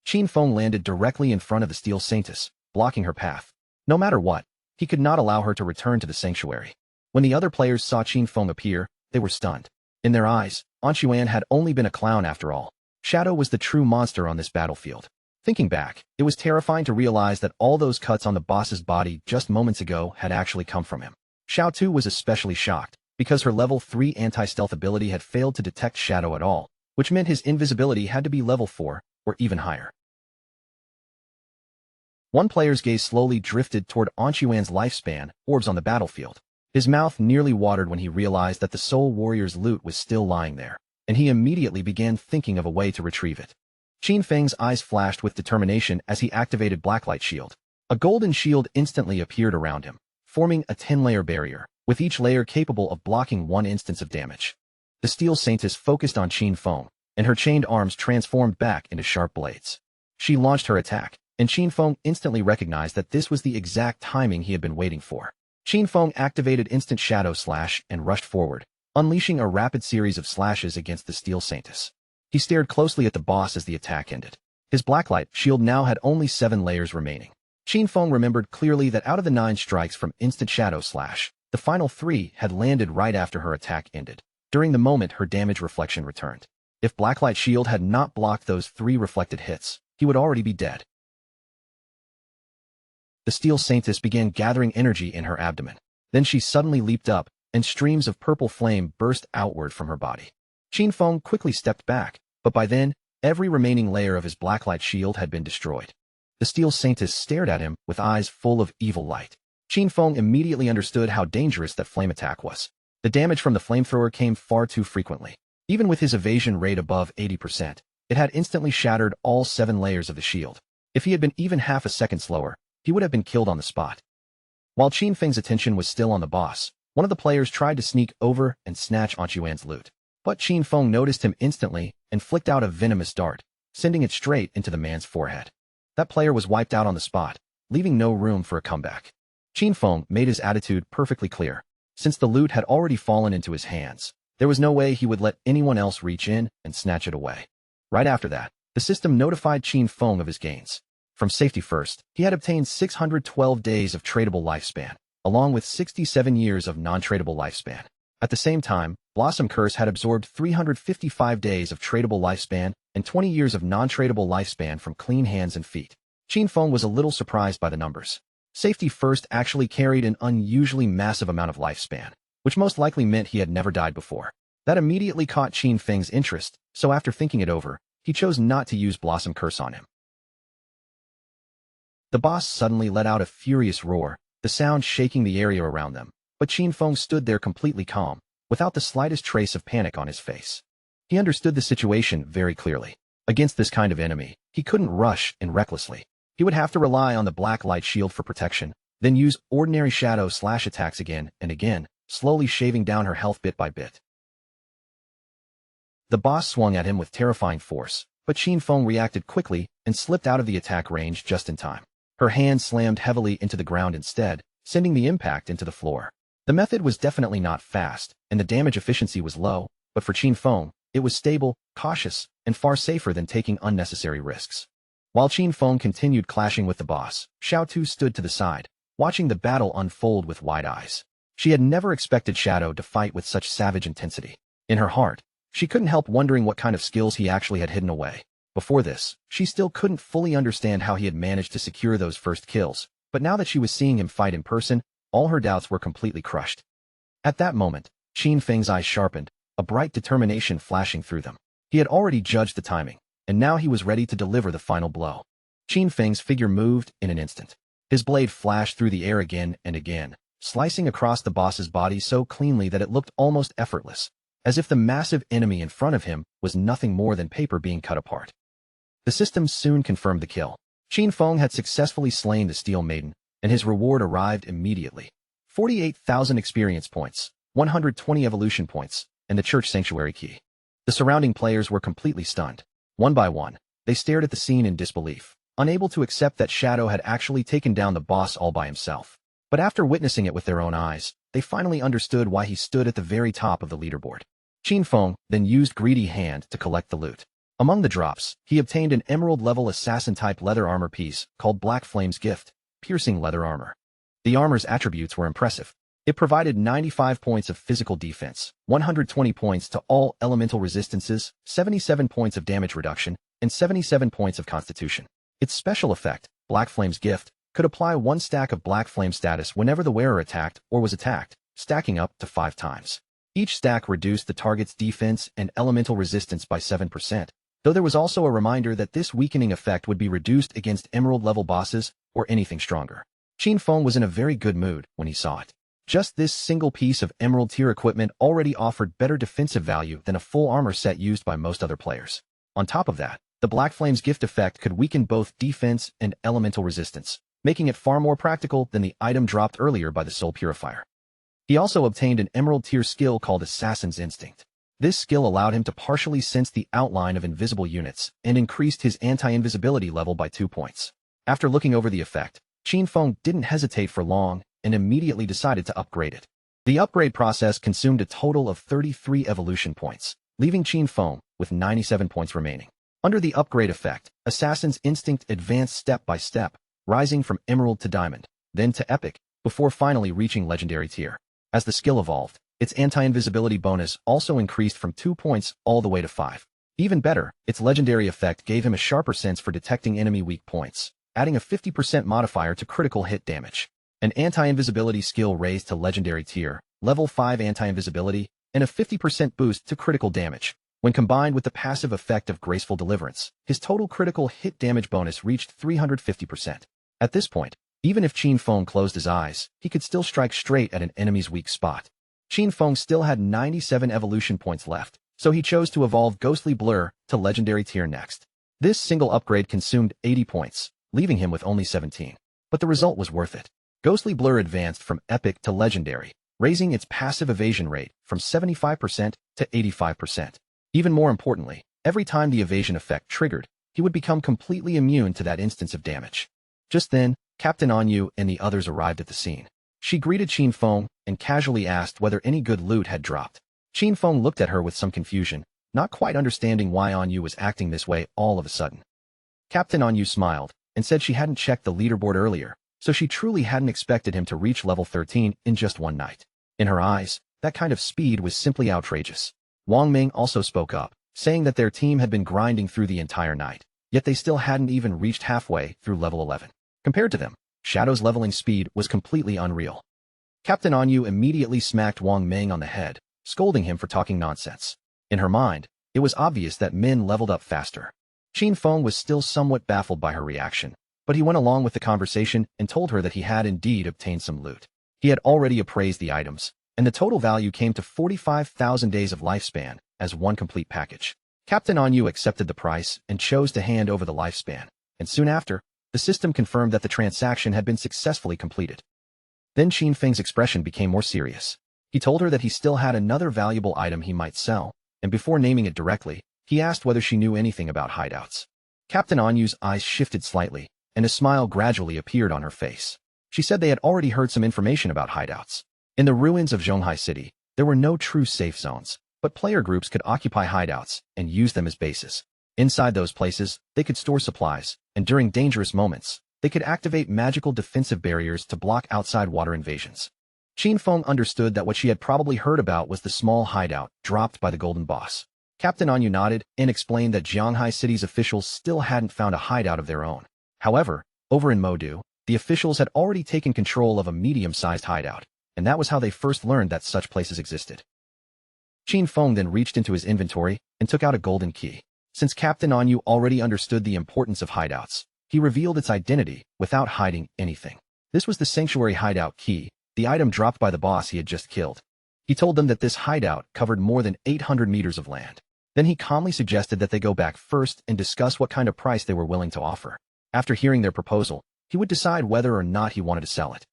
Qin Feng landed directly in front of the Steel Saintess, blocking her path. No matter what, he could not allow her to return to the sanctuary. When the other players saw Qin Feng appear, they were stunned. In their eyes, Anshuan had only been a clown after all. Shadow was the true monster on this battlefield. Thinking back, it was terrifying to realize that all those cuts on the boss's body just moments ago had actually come from him. Xiao Tu was especially shocked, because her level 3 anti-stealth ability had failed to detect Shadow at all, which meant his invisibility had to be level 4, or even higher. One player's gaze slowly drifted toward Anshuan's lifespan orbs on the battlefield. His mouth nearly watered when he realized that the Soul Warrior's loot was still lying there, and he immediately began thinking of a way to retrieve it. Qin Feng's eyes flashed with determination as he activated Blacklight Shield. A golden shield instantly appeared around him, forming a 10-layer barrier, with each layer capable of blocking 1 instance of damage. The Steel Saintess focused on Qin Feng, and her chained arms transformed back into sharp blades. She launched her attack, and Qin Feng instantly recognized that this was the exact timing he had been waiting for. Qin Feng activated Instant Shadow Slash and rushed forward, unleashing a rapid series of slashes against the Steel Saintess. He stared closely at the boss as the attack ended. His Blacklight Shield now had only 7 layers remaining. Qin Feng remembered clearly that out of the 9 strikes from Instant Shadow Slash, the final 3 had landed right after her attack ended. During the moment her damage reflection returned. If Blacklight Shield had not blocked those 3 reflected hits, he would already be dead. The Steel Saintess began gathering energy in her abdomen. Then she suddenly leaped up, and streams of purple flame burst outward from her body. Qin Feng quickly stepped back, but by then, every remaining layer of his Blacklight Shield had been destroyed. The Steel Saintess stared at him with eyes full of evil light. Qin Feng immediately understood how dangerous that flame attack was. The damage from the flamethrower came far too frequently. Even with his evasion rate above 80%, it had instantly shattered all 7 layers of the shield. If he had been even half a second slower, he would have been killed on the spot. While Qin Feng's attention was still on the boss, one of the players tried to sneak over and snatch Anshuan's loot. But Qin Feng noticed him instantly and flicked out a venomous dart, sending it straight into the man's forehead. That player was wiped out on the spot, leaving no room for a comeback. Qin Feng made his attitude perfectly clear. Since the loot had already fallen into his hands, there was no way he would let anyone else reach in and snatch it away. Right after that, the system notified Qin Feng of his gains. From Safety First, he had obtained 612 days of tradable lifespan, along with 67 years of non-tradable lifespan. At the same time, Blossom Curse had absorbed 355 days of tradable lifespan and 20 years of non-tradable lifespan from clean hands and feet. Qin Feng was a little surprised by the numbers. Safety First actually carried an unusually massive amount of lifespan, which most likely meant he had never died before. That immediately caught Qin Feng's interest, so after thinking it over, he chose not to use Blossom Curse on him. The boss suddenly let out a furious roar, the sound shaking the area around them, but Qin Feng stood there completely calm, without the slightest trace of panic on his face. He understood the situation very clearly. Against this kind of enemy, he couldn't rush in recklessly. He would have to rely on the black light shield for protection, then use ordinary shadow slash attacks again and again, slowly shaving down her health bit by bit. The boss swung at him with terrifying force, but Qin Feng reacted quickly and slipped out of the attack range just in time. Her hand slammed heavily into the ground instead, sending the impact into the floor. The method was definitely not fast, and the damage efficiency was low, but for Qin Feng, it was stable, cautious, and far safer than taking unnecessary risks. While Qin Feng continued clashing with the boss, Xiao Tu stood to the side, watching the battle unfold with wide eyes. She had never expected Shadow to fight with such savage intensity. In her heart, she couldn't help wondering what kind of skills he actually had hidden away. Before this, she still couldn't fully understand how he had managed to secure those first kills, but now that she was seeing him fight in person, all her doubts were completely crushed. At that moment, Qin Feng's eyes sharpened, a bright determination flashing through them. He had already judged the timing, and now he was ready to deliver the final blow. Qin Feng's figure moved in an instant. His blade flashed through the air again and again, slicing across the boss's body so cleanly that it looked almost effortless, as if the massive enemy in front of him was nothing more than paper being cut apart. The system soon confirmed the kill. Qin Feng had successfully slain the Steel Maiden, and his reward arrived immediately. 48,000 experience points, 120 evolution points, and the Church Sanctuary key. The surrounding players were completely stunned. One by one, they stared at the scene in disbelief, unable to accept that Shadow had actually taken down the boss all by himself. But after witnessing it with their own eyes, they finally understood why he stood at the very top of the leaderboard. Qin Feng then used Greedy Hand to collect the loot. Among the drops, he obtained an emerald-level assassin-type leather armor piece called Black Flame's Gift, piercing leather armor. The armor's attributes were impressive. It provided 95 points of physical defense, 120 points to all elemental resistances, 77 points of damage reduction, and 77 points of constitution. Its special effect, Black Flame's Gift, could apply 1 stack of Black Flame status whenever the wearer attacked or was attacked, stacking up to 5 times. Each stack reduced the target's defense and elemental resistance by 7%, though there was also a reminder that this weakening effect would be reduced against emerald-level bosses or anything stronger. Qin Feng was in a very good mood when he saw it. Just this single piece of emerald-tier equipment already offered better defensive value than a full armor set used by most other players. On top of that, the Black Flame's Gift effect could weaken both defense and elemental resistance, making it far more practical than the item dropped earlier by the Soul Purifier. He also obtained an emerald-tier skill called Assassin's Instinct. This skill allowed him to partially sense the outline of invisible units and increased his anti-invisibility level by 2 points. After looking over the effect, Qin Feng didn't hesitate for long and immediately decided to upgrade it. The upgrade process consumed a total of 33 evolution points, leaving Qin Feng with 97 points remaining. Under the upgrade effect, Assassin's Instinct advanced step by step, rising from Emerald to Diamond, then to Epic, before finally reaching Legendary tier. As the skill evolved, its anti-invisibility bonus also increased from 2 points all the way to 5. Even better, its legendary effect gave him a sharper sense for detecting enemy weak points, adding a 50% modifier to critical hit damage. An anti-invisibility skill raised to legendary tier, level 5 anti-invisibility, and a 50% boost to critical damage. When combined with the passive effect of Graceful Deliverance, his total critical hit damage bonus reached 350%. At this point, even if Qin Feng closed his eyes, he could still strike straight at an enemy's weak spot. Qin Feng still had 97 evolution points left, so he chose to evolve Ghostly Blur to Legendary tier next. This single upgrade consumed 80 points, leaving him with only 17. But the result was worth it. Ghostly Blur advanced from Epic to Legendary, raising its passive evasion rate from 75% to 85%. Even more importantly, every time the evasion effect triggered, he would become completely immune to that instance of damage. Just then, Captain Anyu and the others arrived at the scene. She greeted Qin Feng and casually asked whether any good loot had dropped. Qin Feng looked at her with some confusion, not quite understanding why Anyu was acting this way all of a sudden. Captain Anyu smiled and said she hadn't checked the leaderboard earlier, so she truly hadn't expected him to reach level 13 in just one night. In her eyes, That kind of speed was simply outrageous. Wang Ming also spoke up, saying that their team had been grinding through the entire night, yet they still hadn't even reached halfway through level 11. Compared to them, Shadow's leveling speed was completely unreal. Captain Anyu immediately smacked Wang Ming on the head, scolding him for talking nonsense. In her mind, it was obvious that Min leveled up faster. Qin Feng was still somewhat baffled by her reaction, but he went along with the conversation and told her that he had indeed obtained some loot. He had already appraised the items, and the total value came to 45,000 days of lifespan as one complete package. Captain Anyu accepted the price and chose to hand over the lifespan, and soon after, the system confirmed that the transaction had been successfully completed. Then Qin Feng's expression became more serious. He told her that he still had another valuable item he might sell, and before naming it directly, he asked whether she knew anything about hideouts. Captain Anyu's eyes shifted slightly, and a smile gradually appeared on her face. She said they had already heard some information about hideouts. In the ruins of Zhonghai City, there were no true safe zones, but player groups could occupy hideouts and use them as bases. Inside those places, they could store supplies, and during dangerous moments, they could activate magical defensive barriers to block outside water invasions. Qin Feng understood that what she had probably heard about was the small hideout dropped by the Golden Boss. Captain Anyu nodded and explained that Zhonghai City's officials still hadn't found a hideout of their own. However, over in Modu, the officials had already taken control of a medium-sized hideout, and that was how they first learned that such places existed. Qin Feng then reached into his inventory and took out a golden key. Since Captain Anyu already understood the importance of hideouts, he revealed its identity without hiding anything. This was the Sanctuary Hideout Key, the item dropped by the boss he had just killed. He told them that this hideout covered more than 800 meters of land. Then he calmly suggested that they go back first and discuss what kind of price they were willing to offer. After hearing their proposal, he would decide whether or not he wanted to sell it.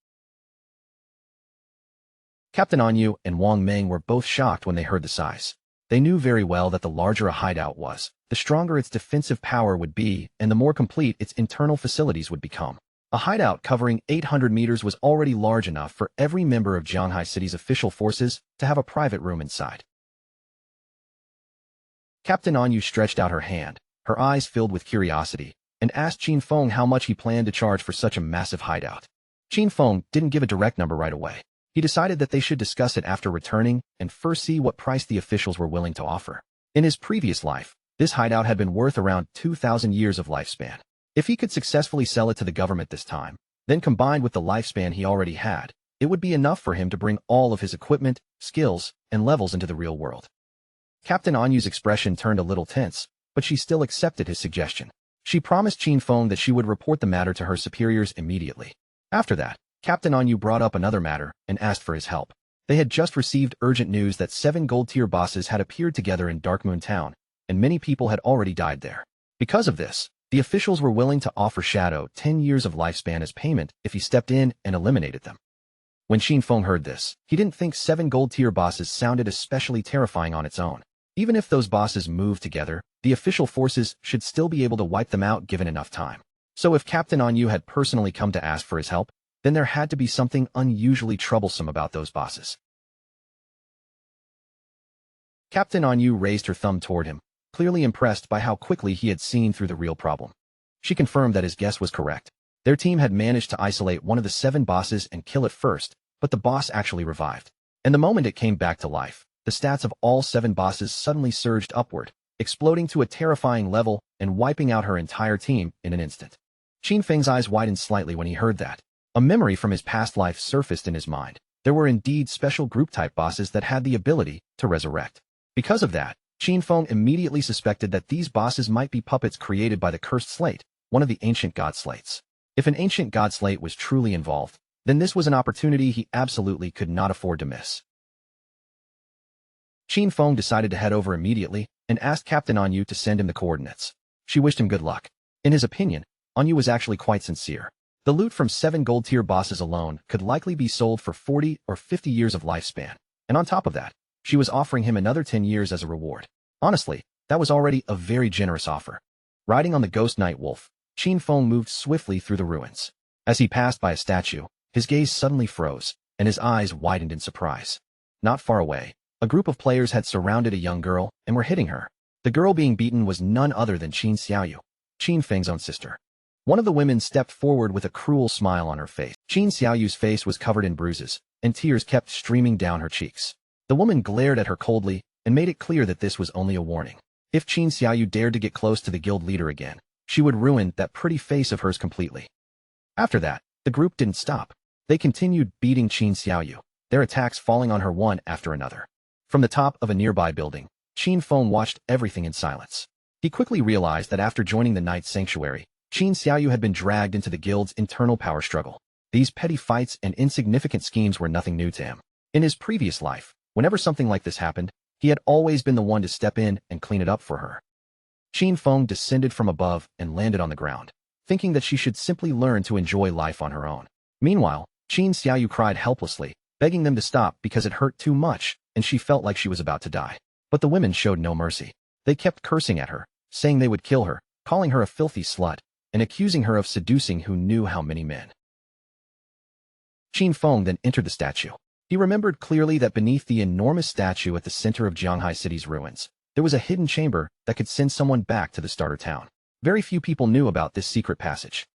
Captain Anyu and Wang Ming were both shocked when they heard the size. They knew very well that the larger a hideout was, the stronger its defensive power would be and the more complete its internal facilities would become. A hideout covering 800 meters was already large enough for every member of Zhonghai City's official forces to have a private room inside. Captain Anyu stretched out her hand, her eyes filled with curiosity, and asked Qin Feng how much he planned to charge for such a massive hideout. Qin Feng didn't give a direct number right away. He decided that they should discuss it after returning and first see what price the officials were willing to offer. In his previous life, this hideout had been worth around 2,000 years of lifespan. If he could successfully sell it to the government this time, then combined with the lifespan he already had, it would be enough for him to bring all of his equipment, skills, and levels into the real world. Captain Anyu's expression turned a little tense, but she still accepted his suggestion. She promised Qin Feng that she would report the matter to her superiors immediately. After that, Captain Anyu brought up another matter and asked for his help. They had just received urgent news that 7 gold-tier bosses had appeared together in Dark Moon Town, and many people had already died there. Because of this, the officials were willing to offer Shadow 10 years of lifespan as payment if he stepped in and eliminated them. When Qin Feng heard this, he didn't think 7 gold-tier bosses sounded especially terrifying on its own. Even if those bosses moved together, the official forces should still be able to wipe them out given enough time. So if Captain Anyu had personally come to ask for his help, then there had to be something unusually troublesome about those bosses. Captain Anyu raised her thumb toward him, clearly impressed by how quickly he had seen through the real problem. She confirmed that his guess was correct. Their team had managed to isolate one of the 7 bosses and kill it first, but the boss actually revived. And the moment it came back to life, the stats of all 7 bosses suddenly surged upward, exploding to a terrifying level and wiping out her entire team in an instant. Qin Feng's eyes widened slightly when he heard that. A memory from his past life surfaced in his mind. There were indeed special group-type bosses that had the ability to resurrect. Because of that, Qin Feng immediately suspected that these bosses might be puppets created by the Cursed Slate, one of the ancient god slates. If an ancient god slate was truly involved, then this was an opportunity he absolutely could not afford to miss. Qin Feng decided to head over immediately and asked Captain Anyu to send him the coordinates. She wished him good luck. In his opinion, Anyu was actually quite sincere. The loot from 7 gold-tier bosses alone could likely be sold for 40 or 50 years of lifespan, and on top of that, she was offering him another 10 years as a reward. Honestly, that was already a very generous offer. Riding on the ghost night wolf, Qin Feng moved swiftly through the ruins. As he passed by a statue, his gaze suddenly froze, and his eyes widened in surprise. Not far away, a group of players had surrounded a young girl and were hitting her. The girl being beaten was none other than Qin Xiaoyu, Qin Feng's own sister. One of the women stepped forward with a cruel smile on her face. Qin Xiaoyu's face was covered in bruises, and tears kept streaming down her cheeks. The woman glared at her coldly and made it clear that this was only a warning. If Qin Xiaoyu dared to get close to the guild leader again, she would ruin that pretty face of hers completely. After that, the group didn't stop. They continued beating Qin Xiaoyu, their attacks falling on her one after another. From the top of a nearby building, Qin Feng watched everything in silence. He quickly realized that after joining the Knight's Sanctuary, Qin Xiaoyu had been dragged into the guild's internal power struggle. These petty fights and insignificant schemes were nothing new to him. In his previous life, whenever something like this happened, he had always been the one to step in and clean it up for her. Qin Feng descended from above and landed on the ground, thinking that she should simply learn to enjoy life on her own. Meanwhile, Qin Xiaoyu cried helplessly, begging them to stop because it hurt too much and she felt like she was about to die. But the women showed no mercy. They kept cursing at her, saying they would kill her, calling her a filthy slut, and accusing her of seducing who knew how many men. Qin Feng then entered the statue. He remembered clearly that beneath the enormous statue at the center of Jianghai City's ruins, there was a hidden chamber that could send someone back to the starter town. Very few people knew about this secret passage.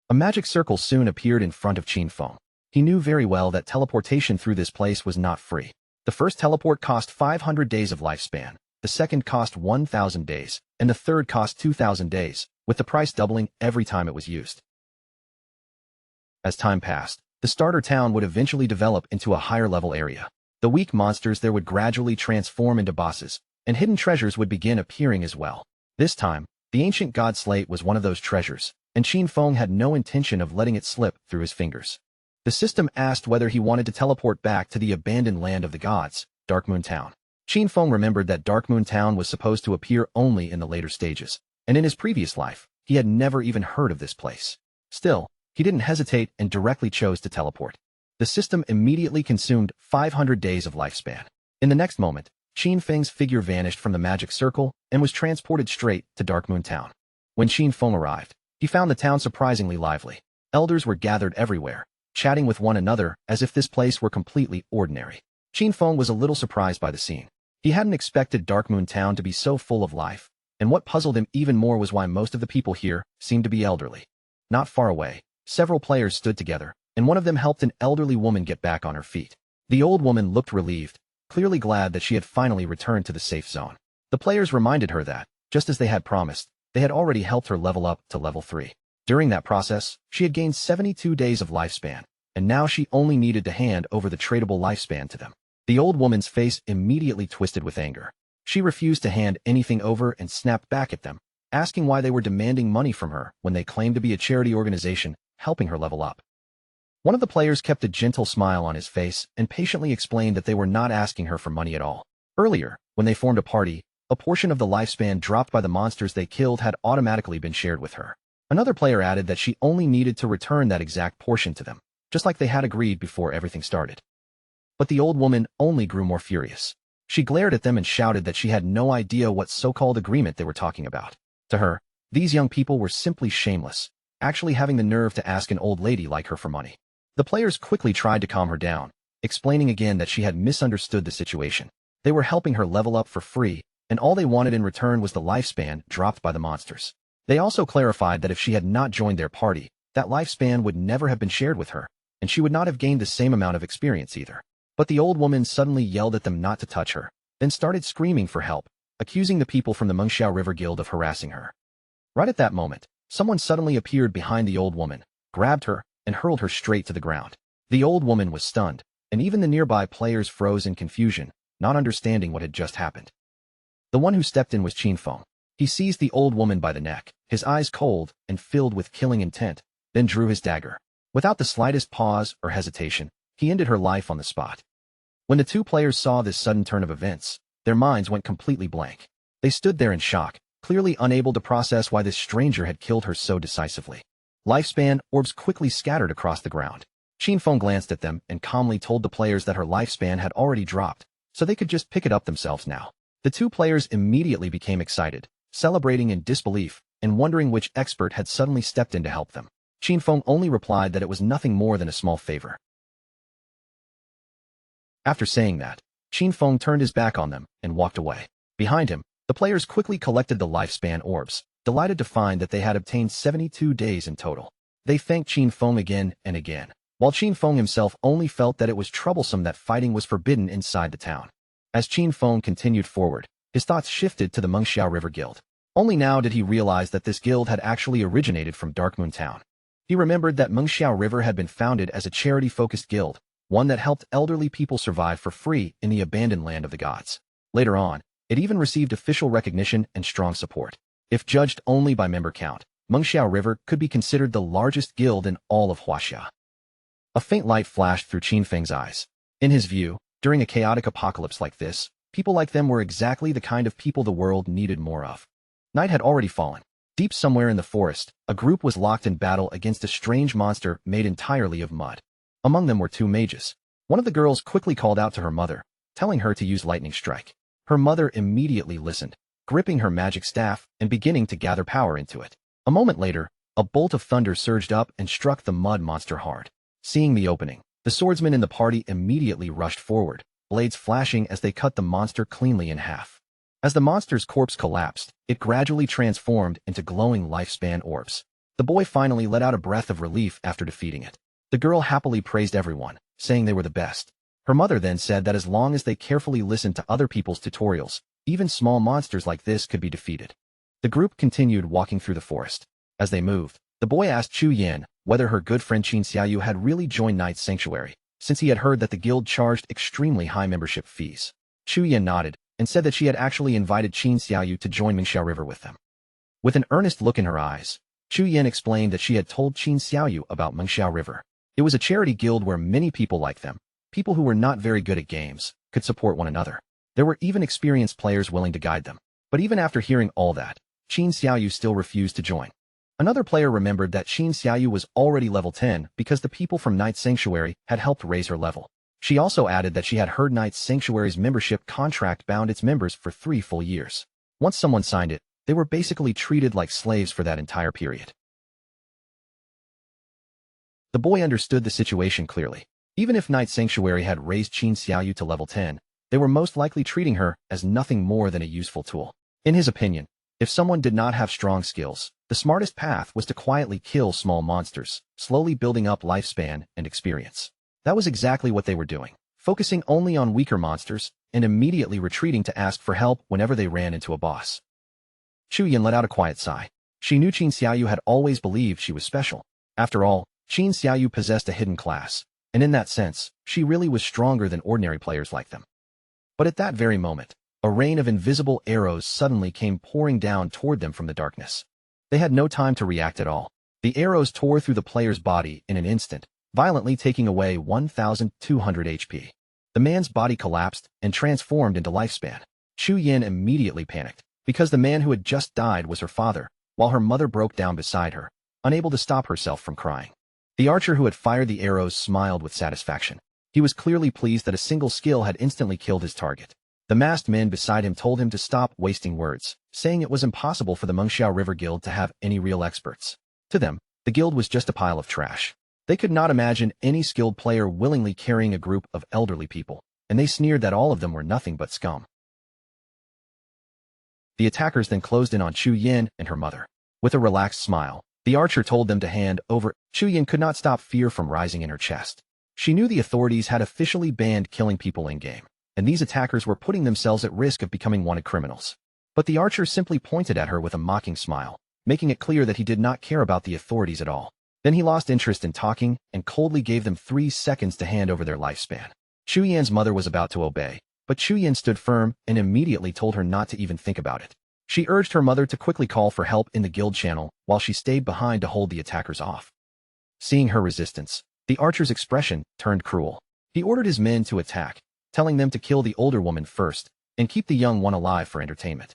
A magic circle soon appeared in front of Qin Feng. He knew very well that teleportation through this place was not free. The first teleport cost 500 days of lifespan, the second cost 1,000 days, and the third cost 2,000 days, with the price doubling every time it was used. As time passed, the starter town would eventually develop into a higher-level area. The weak monsters there would gradually transform into bosses, and hidden treasures would begin appearing as well. This time, the ancient god slate was one of those treasures, and Qin Feng had no intention of letting it slip through his fingers. The system asked whether he wanted to teleport back to the abandoned land of the gods, Darkmoon Town. Qin Feng remembered that Darkmoon Town was supposed to appear only in the later stages, and in his previous life, he had never even heard of this place. Still, he didn't hesitate and directly chose to teleport. The system immediately consumed 500 days of lifespan. In the next moment, Qin Feng's figure vanished from the magic circle and was transported straight to Darkmoon Town. When Qin Feng arrived, he found the town surprisingly lively. Elders were gathered everywhere, chatting with one another as if this place were completely ordinary. Qin Feng was a little surprised by the scene. He hadn't expected Darkmoon Town to be so full of life, and what puzzled him even more was why most of the people here seemed to be elderly. Not far away, several players stood together, and one of them helped an elderly woman get back on her feet. The old woman looked relieved, clearly glad that she had finally returned to the safe zone. The players reminded her that, just as they had promised, they had already helped her level up to level 3. During that process, she had gained 72 days of lifespan, and now she only needed to hand over the tradable lifespan to them. The old woman's face immediately twisted with anger. She refused to hand anything over and snapped back at them, asking why they were demanding money from her when they claimed to be a charity organization helping her level up. One of the players kept a gentle smile on his face and patiently explained that they were not asking her for money at all. Earlier, when they formed a party, a portion of the lifespan dropped by the monsters they killed had automatically been shared with her. Another player added that she only needed to return that exact portion to them, just like they had agreed before everything started. But the old woman only grew more furious. She glared at them and shouted that she had no idea what so-called agreement they were talking about. To her, these young people were simply shameless, actually having the nerve to ask an old lady like her for money. The players quickly tried to calm her down, explaining again that she had misunderstood the situation. They were helping her level up for free, and all they wanted in return was the lifespan dropped by the monsters. They also clarified that if she had not joined their party, that lifespan would never have been shared with her, and she would not have gained the same amount of experience either. But the old woman suddenly yelled at them not to touch her, then started screaming for help, accusing the people from the Mengxiao River Guild of harassing her. Right at that moment, someone suddenly appeared behind the old woman, grabbed her, and hurled her straight to the ground. The old woman was stunned, and even the nearby players froze in confusion, not understanding what had just happened. The one who stepped in was Qin Feng. He seized the old woman by the neck, his eyes cold and filled with killing intent, then drew his dagger. Without the slightest pause or hesitation, he ended her life on the spot. When the two players saw this sudden turn of events, their minds went completely blank. They stood there in shock, clearly unable to process why this stranger had killed her so decisively. Lifespan orbs quickly scattered across the ground. Qin Feng glanced at them and calmly told the players that her lifespan had already dropped, so they could just pick it up themselves now. The two players immediately became excited, celebrating in disbelief and wondering which expert had suddenly stepped in to help them. Qin Feng only replied that it was nothing more than a small favor. After saying that, Qin Feng turned his back on them and walked away. Behind him, the players quickly collected the lifespan orbs, delighted to find that they had obtained 72 days in total. They thanked Qin Feng again and again. while Qin Feng himself only felt that it was troublesome that fighting was forbidden inside the town. As Qin Feng continued forward, his thoughts shifted to the Mengxiao River Guild. Only now did he realize that this guild had actually originated from Darkmoon Town. He remembered that Mengxiao River had been founded as a charity-focused guild, one that helped elderly people survive for free in the abandoned land of the gods. Later on, it even received official recognition and strong support. If judged only by member count, Mengxiao River could be considered the largest guild in all of Huaxia. A faint light flashed through Qin Feng's eyes. In his view, during a chaotic apocalypse like this, people like them were exactly the kind of people the world needed more of. Night had already fallen. Deep somewhere in the forest, a group was locked in battle against a strange monster made entirely of mud. Among them were two mages. One of the girls quickly called out to her mother, telling her to use lightning strike. Her mother immediately listened, gripping her magic staff and beginning to gather power into it. A moment later, a bolt of thunder surged up and struck the mud monster hard. Seeing the opening, the swordsmen in the party immediately rushed forward, blades flashing as they cut the monster cleanly in half. As the monster's corpse collapsed, it gradually transformed into glowing lifespan orbs. The boy finally let out a breath of relief after defeating it. The girl happily praised everyone, saying they were the best. Her mother then said that as long as they carefully listened to other people's tutorials, even small monsters like this could be defeated. The group continued walking through the forest. As they moved, the boy asked Chu Yin whether her good friend Qin Xiaoyu had really joined Knight's Sanctuary, since he had heard that the guild charged extremely high membership fees. Chu Yin nodded and said that she had actually invited Qin Xiaoyu to join Mengxiao River with them. With an earnest look in her eyes, Chu Yin explained that she had told Qin Xiaoyu about Mengxiao River. It was a charity guild where many people like them, people who were not very good at games, could support one another. There were even experienced players willing to guide them. But even after hearing all that, Qin Xiaoyu still refused to join. Another player remembered that Qin Xiaoyu was already level 10 because the people from Knight's Sanctuary had helped raise her level. She also added that she had heard Knight's Sanctuary's membership contract bound its members for 3 full years. Once someone signed it, they were basically treated like slaves for that entire period. The boy understood the situation clearly. Even if Knight's Sanctuary had raised Qin Xiaoyu to level 10, they were most likely treating her as nothing more than a useful tool. In his opinion, if someone did not have strong skills, the smartest path was to quietly kill small monsters, slowly building up lifespan and experience. That was exactly what they were doing, focusing only on weaker monsters and immediately retreating to ask for help whenever they ran into a boss. Chu Yin let out a quiet sigh. She knew Qin Xiaoyu had always believed she was special. After all, Qin Xiaoyu possessed a hidden class, and in that sense, she really was stronger than ordinary players like them. But at that very moment, a rain of invisible arrows suddenly came pouring down toward them from the darkness. They had no time to react at all. The arrows tore through the player's body in an instant, violently taking away 1,200 HP. The man's body collapsed and transformed into lifespan. Chu Yin immediately panicked, because the man who had just died was her father, while her mother broke down beside her, unable to stop herself from crying. The archer who had fired the arrows smiled with satisfaction. He was clearly pleased that a single skill had instantly killed his target. The masked men beside him told him to stop wasting words, saying it was impossible for the Mengxiao River Guild to have any real experts. To them, the guild was just a pile of trash. They could not imagine any skilled player willingly carrying a group of elderly people, and they sneered that all of them were nothing but scum. The attackers then closed in on Chu Yin and her mother. With a relaxed smile, the archer told them to hand over. Chu Yin could not stop fear from rising in her chest. She knew the authorities had officially banned killing people in-game, and these attackers were putting themselves at risk of becoming wanted criminals. But the archer simply pointed at her with a mocking smile, making it clear that he did not care about the authorities at all. Then he lost interest in talking and coldly gave them 3 seconds to hand over their lifespan. Chu Yan's mother was about to obey, but Chu Yan stood firm and immediately told her not to even think about it. She urged her mother to quickly call for help in the guild channel while she stayed behind to hold the attackers off. Seeing her resistance, the archer's expression turned cruel. He ordered his men to attack, telling them to kill the older woman first and keep the young one alive for entertainment.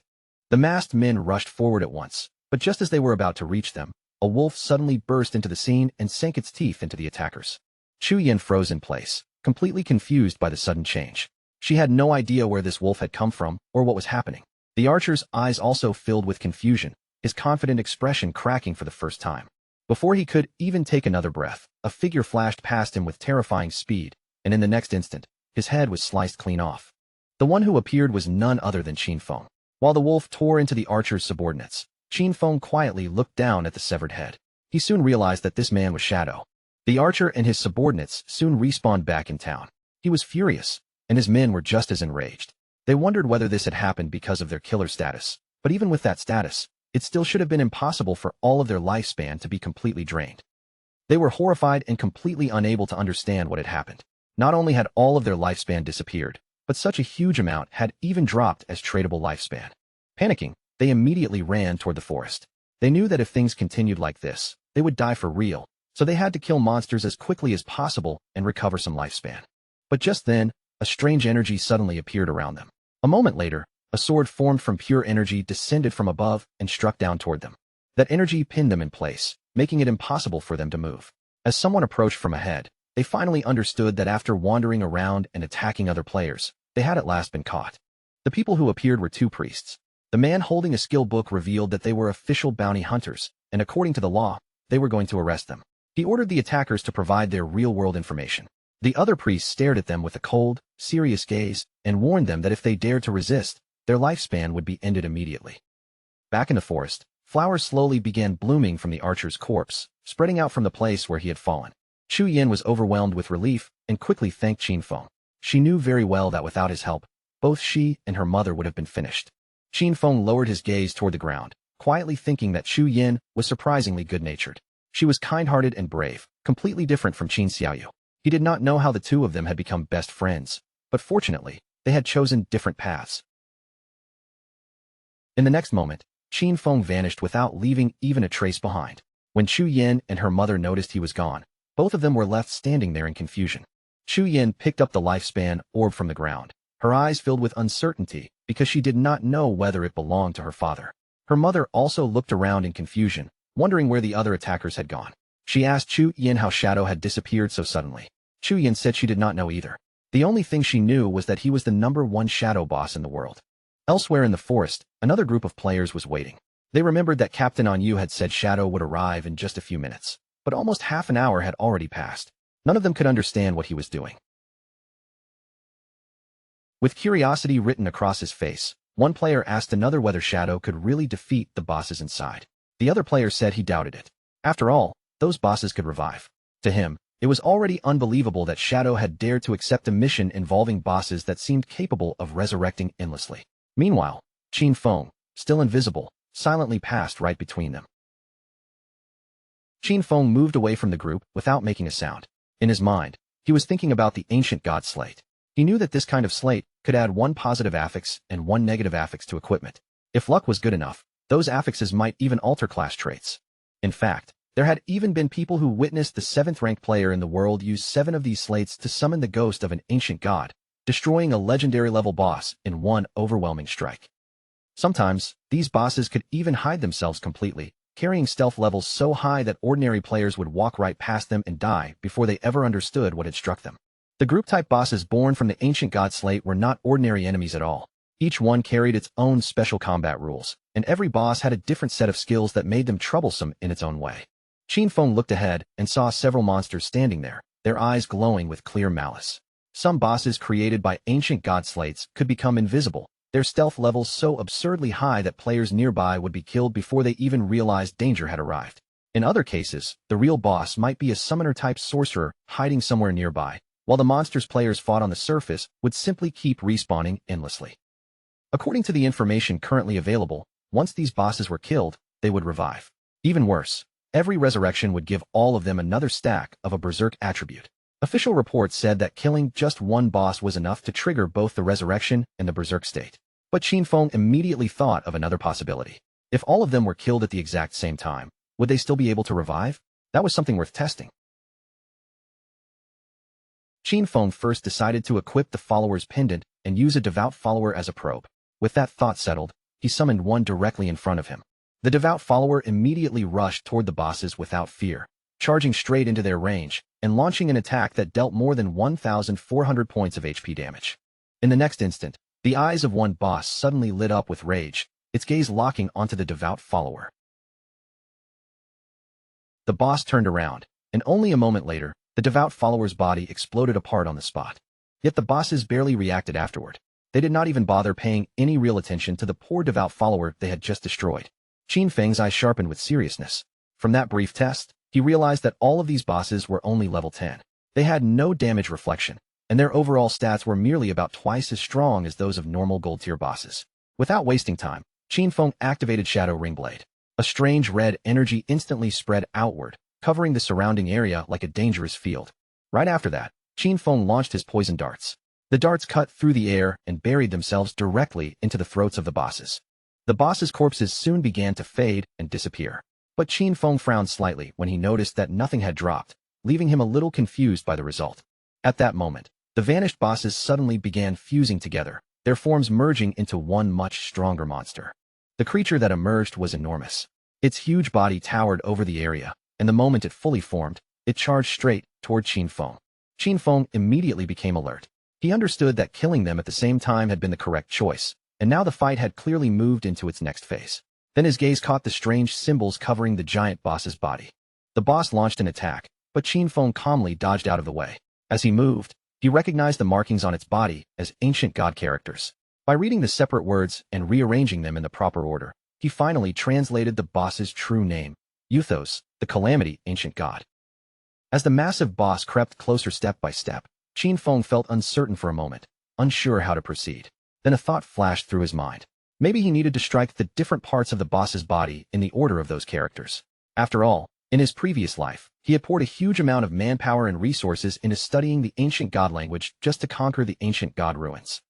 The masked men rushed forward at once, but just as they were about to reach them, a wolf suddenly burst into the scene and sank its teeth into the attackers. Chu Yan froze in place, completely confused by the sudden change. She had no idea where this wolf had come from or what was happening. The archer's eyes also filled with confusion, his confident expression cracking for the first time. Before he could even take another breath, a figure flashed past him with terrifying speed, and in the next instant, his head was sliced clean off. The one who appeared was none other than Qin Feng. While the wolf tore into the archer's subordinates, Qin Feng quietly looked down at the severed head. He soon realized that this man was Shadow. The archer and his subordinates soon respawned back in town. He was furious, and his men were just as enraged. They wondered whether this had happened because of their killer status, but even with that status, it still should have been impossible for all of their lifespan to be completely drained. They were horrified and completely unable to understand what had happened. Not only had all of their lifespan disappeared, but such a huge amount had even dropped as tradable lifespan. Panicking, they immediately ran toward the forest. They knew that if things continued like this, they would die for real, so they had to kill monsters as quickly as possible and recover some lifespan. But just then, a strange energy suddenly appeared around them. A moment later, a sword formed from pure energy descended from above and struck down toward them. That energy pinned them in place, making it impossible for them to move. As someone approached from ahead, they finally understood that after wandering around and attacking other players, they had at last been caught. The people who appeared were two priests. The man holding a skill book revealed that they were official bounty hunters, and according to the law, they were going to arrest them. He ordered the attackers to provide their real-world information. The other priest stared at them with a cold, serious gaze and warned them that if they dared to resist, their lifespan would be ended immediately. Back in the forest, flowers slowly began blooming from the archer's corpse, spreading out from the place where he had fallen. Chu Yin was overwhelmed with relief and quickly thanked Qin Feng. She knew very well that without his help, both she and her mother would have been finished. Qin Feng lowered his gaze toward the ground, quietly thinking that Chu Yin was surprisingly good-natured. She was kind-hearted and brave, completely different from Qin Xiaoyu. He did not know how the two of them had become best friends, but fortunately, they had chosen different paths. In the next moment, Qin Feng vanished without leaving even a trace behind. When Chu Yin and her mother noticed he was gone, both of them were left standing there in confusion. Chu Yin picked up the lifespan orb from the ground. Her eyes filled with uncertainty because she did not know whether it belonged to her father. Her mother also looked around in confusion, wondering where the other attackers had gone. She asked Chu Yin how Shadow had disappeared so suddenly. Chu Yin said she did not know either. The only thing she knew was that he was the #1 shadow boss in the world. Elsewhere in the forest, another group of players was waiting. They remembered that Captain Anyu had said Shadow would arrive in just a few minutes, but almost half an hour had already passed. None of them could understand what he was doing. With curiosity written across his face, one player asked another whether Shadow could really defeat the bosses inside. The other player said he doubted it. After all, those bosses could revive. To him, it was already unbelievable that Shadow had dared to accept a mission involving bosses that seemed capable of resurrecting endlessly. Meanwhile, Qin Feng, still invisible, silently passed right between them. Qin Feng moved away from the group without making a sound. In his mind, he was thinking about the ancient god slate. He knew that this kind of slate could add 1 positive affix and 1 negative affix to equipment. If luck was good enough, those affixes might even alter class traits. In fact, there had even been people who witnessed the 7th-ranked player in the world use 7 of these slates to summon the ghost of an ancient god, destroying a legendary-level boss in one overwhelming strike. Sometimes, these bosses could even hide themselves completely, carrying stealth levels so high that ordinary players would walk right past them and die before they ever understood what had struck them. The group-type bosses born from the ancient god slate were not ordinary enemies at all. Each one carried its own special combat rules, and every boss had a different set of skills that made them troublesome in its own way. Qin Feng looked ahead and saw several monsters standing there, their eyes glowing with clear malice. Some bosses created by ancient god slates could become invisible, their stealth levels so absurdly high that players nearby would be killed before they even realized danger had arrived. In other cases, the real boss might be a summoner-type sorcerer hiding somewhere nearby, while the monsters players fought on the surface would simply keep respawning endlessly. According to the information currently available, once these bosses were killed, they would revive. Even worse, every resurrection would give all of them another stack of a berserk attribute. Official reports said that killing just one boss was enough to trigger both the resurrection and the berserk state. But Qin Feng immediately thought of another possibility. If all of them were killed at the exact same time, would they still be able to revive? That was something worth testing. Qin Feng first decided to equip the follower's pendant and use a devout follower as a probe. With that thought settled, he summoned one directly in front of him. The devout follower immediately rushed toward the bosses without fear, charging straight into their range and launching an attack that dealt more than 1,400 points of HP damage. In the next instant, the eyes of one boss suddenly lit up with rage, its gaze locking onto the devout follower. The boss turned around, and only a moment later, the devout follower's body exploded apart on the spot. Yet the bosses barely reacted afterward. They did not even bother paying any real attention to the poor devout follower they had just destroyed. Qin Feng's eyes sharpened with seriousness. From that brief test, he realized that all of these bosses were only level 10. They had no damage reflection, and their overall stats were merely about twice as strong as those of normal gold-tier bosses. Without wasting time, Qin Feng activated Shadow Ring Blade. A strange red energy instantly spread outward, covering the surrounding area like a dangerous field. Right after that, Qin Feng launched his poison darts. The darts cut through the air and buried themselves directly into the throats of the bosses. The bosses' corpses soon began to fade and disappear. But Qin Feng frowned slightly when he noticed that nothing had dropped, leaving him a little confused by the result. At that moment, the vanished bosses suddenly began fusing together, their forms merging into one much stronger monster. The creature that emerged was enormous. Its huge body towered over the area, and the moment it fully formed, it charged straight toward Qin Feng. Qin Feng immediately became alert. He understood that killing them at the same time had been the correct choice, and now the fight had clearly moved into its next phase. Then his gaze caught the strange symbols covering the giant boss's body. The boss launched an attack, but Qin Feng calmly dodged out of the way. As he moved, he recognized the markings on its body as ancient god characters. By reading the separate words and rearranging them in the proper order, he finally translated the boss's true name, Euthos, the Calamity Ancient God. As the massive boss crept closer step by step, Qin Feng felt uncertain for a moment, unsure how to proceed. Then a thought flashed through his mind. Maybe he needed to strike the different parts of the boss's body in the order of those characters. After all, in his previous life, he had poured a huge amount of manpower and resources into studying the ancient god language just to conquer the ancient god ruins.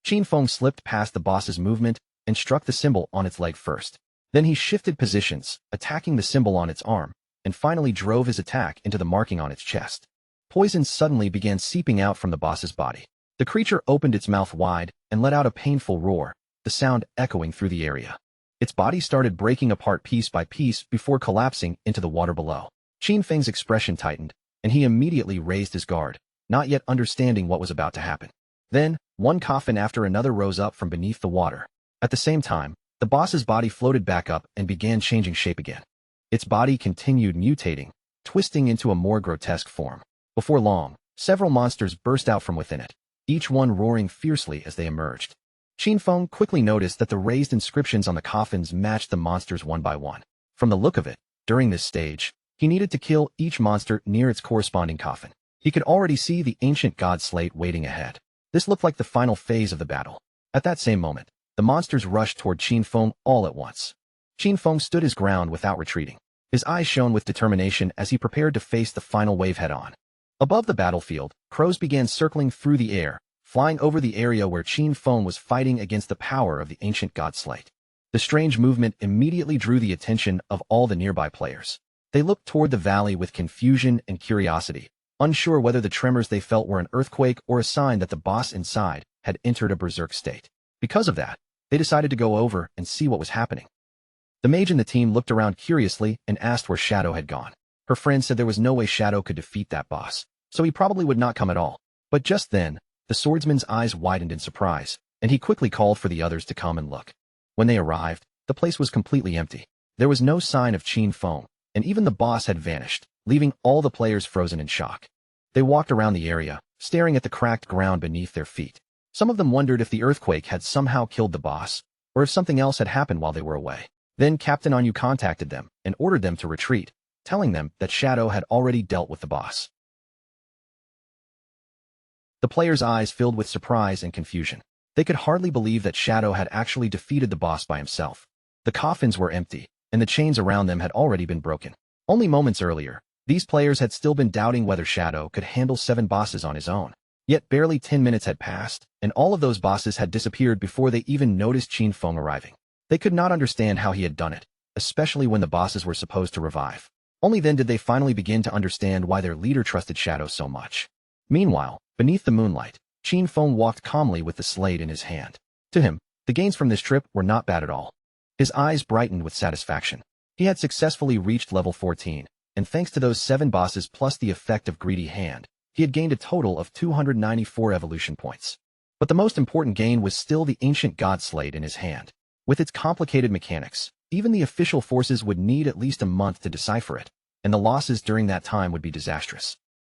Qin Feng slipped past the boss's movement and struck the symbol on its leg first. Then he shifted positions, attacking the symbol on its arm, and finally drove his attack into the marking on its chest. Poison suddenly began seeping out from the boss's body. The creature opened its mouth wide and let out a painful roar, the sound echoing through the area. Its body started breaking apart piece by piece before collapsing into the water below. Qin Feng's expression tightened, and he immediately raised his guard, not yet understanding what was about to happen. Then, one coffin after another rose up from beneath the water. At the same time, the boss's body floated back up and began changing shape again. Its body continued mutating, twisting into a more grotesque form. Before long, several monsters burst out from within it, each one roaring fiercely as they emerged. Qin Feng quickly noticed that the raised inscriptions on the coffins matched the monsters one by one. From the look of it, during this stage, he needed to kill each monster near its corresponding coffin. He could already see the ancient god slate waiting ahead. This looked like the final phase of the battle. At that same moment, the monsters rushed toward Qin Feng all at once. Qin Feng stood his ground without retreating. His eyes shone with determination as he prepared to face the final wave head-on. Above the battlefield, crows began circling through the air, flying over the area where Qin Feng was fighting against the power of the ancient god slate. The strange movement immediately drew the attention of all the nearby players. They looked toward the valley with confusion and curiosity, unsure whether the tremors they felt were an earthquake or a sign that the boss inside had entered a berserk state. Because of that, they decided to go over and see what was happening. The mage in the team looked around curiously and asked where Shadow had gone. Her friend said there was no way Shadow could defeat that boss, so he probably would not come at all. But just then, the swordsman's eyes widened in surprise, and he quickly called for the others to come and look. When they arrived, the place was completely empty. There was no sign of Qin Feng, and even the boss had vanished, leaving all the players frozen in shock. They walked around the area, staring at the cracked ground beneath their feet. Some of them wondered if the earthquake had somehow killed the boss, or if something else had happened while they were away. Then Captain Anu contacted them and ordered them to retreat, telling them that Shadow had already dealt with the boss. The players' eyes filled with surprise and confusion. They could hardly believe that Shadow had actually defeated the boss by himself. The coffins were empty, and the chains around them had already been broken. Only moments earlier, these players had still been doubting whether Shadow could handle 7 bosses on his own. Yet barely 10 minutes had passed, and all of those bosses had disappeared before they even noticed Qin Feng arriving. They could not understand how he had done it, especially when the bosses were supposed to revive. Only then did they finally begin to understand why their leader trusted Shadow so much. Meanwhile, beneath the moonlight, Qin Feng walked calmly with the slate in his hand. To him, the gains from this trip were not bad at all. His eyes brightened with satisfaction. He had successfully reached level 14, and thanks to those 7 bosses plus the effect of Greedy Hand, he had gained a total of 294 evolution points. But the most important gain was still the ancient god slate in his hand. With its complicated mechanics, even the official forces would need at least a month to decipher it, and the losses during that time would be disastrous.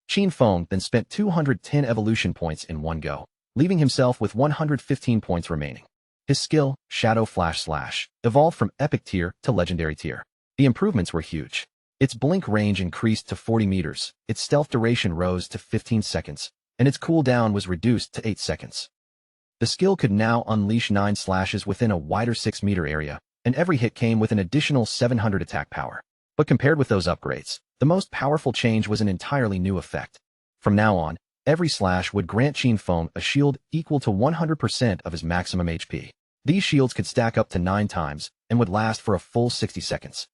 Qin Feng then spent 210 evolution points in one go, leaving himself with 115 points remaining. His skill, Shadow Flash Slash, evolved from epic tier to legendary tier. The improvements were huge. Its blink range increased to 40 meters, its stealth duration rose to 15 seconds, and its cooldown was reduced to 8 seconds. The skill could now unleash 9 slashes within a wider 6-meter area, and every hit came with an additional 700 attack power. But compared with those upgrades, the most powerful change was an entirely new effect. From now on, every slash would grant Qin Feng a shield equal to 100% of his maximum HP. These shields could stack up to 9 times and would last for a full 60 seconds.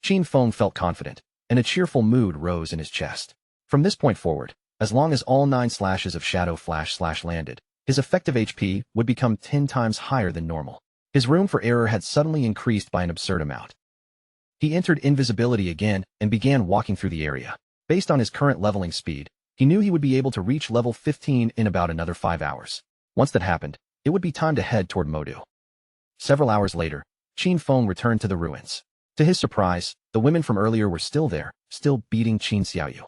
Qin Feng felt confident, and a cheerful mood rose in his chest. From this point forward, as long as all 9 slashes of Shadow Flash landed, his effective HP would become 10 times higher than normal. His room for error had suddenly increased by an absurd amount. He entered invisibility again and began walking through the area. Based on his current leveling speed, he knew he would be able to reach level 15 in about another 5 hours. Once that happened, it would be time to head toward Modu. Several hours later, Qin Feng returned to the ruins. To his surprise, the women from earlier were still there, still beating Qin Xiaoyu.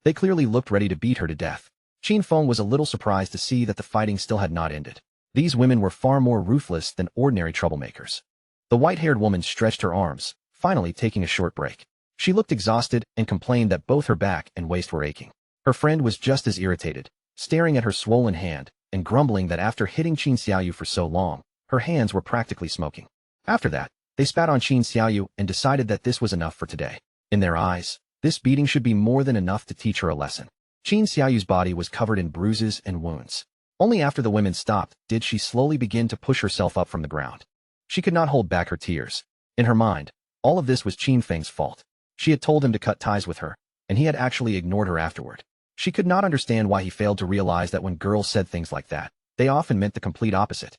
They clearly looked ready to beat her to death. Qin Feng was a little surprised to see that the fighting still had not ended. These women were far more ruthless than ordinary troublemakers. The white-haired woman stretched her arms, finally taking a short break. She looked exhausted and complained that both her back and waist were aching. Her friend was just as irritated, staring at her swollen hand and grumbling that after hitting Qin Xiaoyu for so long, her hands were practically smoking. After that, they spat on Qin Xiaoyu and decided that this was enough for today. In their eyes, this beating should be more than enough to teach her a lesson. Qin Xiaoyu's body was covered in bruises and wounds. Only after the women stopped did she slowly begin to push herself up from the ground. She could not hold back her tears. In her mind, all of this was Qin Feng's fault. She had told him to cut ties with her, and he had actually ignored her afterward. She could not understand why he failed to realize that when girls said things like that, they often meant the complete opposite.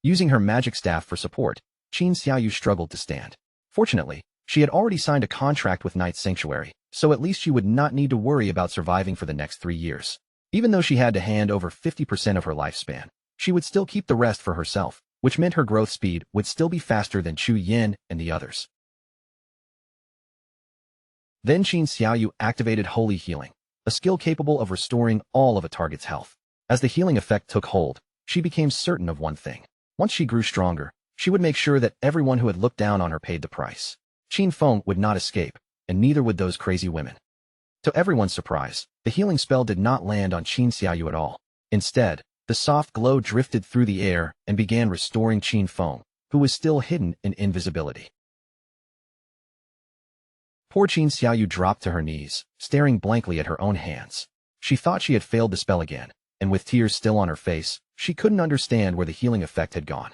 Using her magic staff for support, Qin Xiaoyu struggled to stand. Fortunately, she had already signed a contract with Night Sanctuary, so at least she would not need to worry about surviving for the next 3 years. Even though she had to hand over 50% of her lifespan, she would still keep the rest for herself, which meant her growth speed would still be faster than Chu Yin and the others. Then Qin Xiaoyu activated Holy Healing, a skill capable of restoring all of a target's health. As the healing effect took hold, she became certain of one thing. Once she grew stronger, she would make sure that everyone who had looked down on her paid the price. Qin Feng would not escape, and neither would those crazy women. To everyone's surprise, the healing spell did not land on Qin Xiaoyu at all. Instead, the soft glow drifted through the air and began restoring Qin Feng, who was still hidden in invisibility. Poor Qin Xiaoyu dropped to her knees, staring blankly at her own hands. She thought she had failed the spell again, and with tears still on her face, she couldn't understand where the healing effect had gone.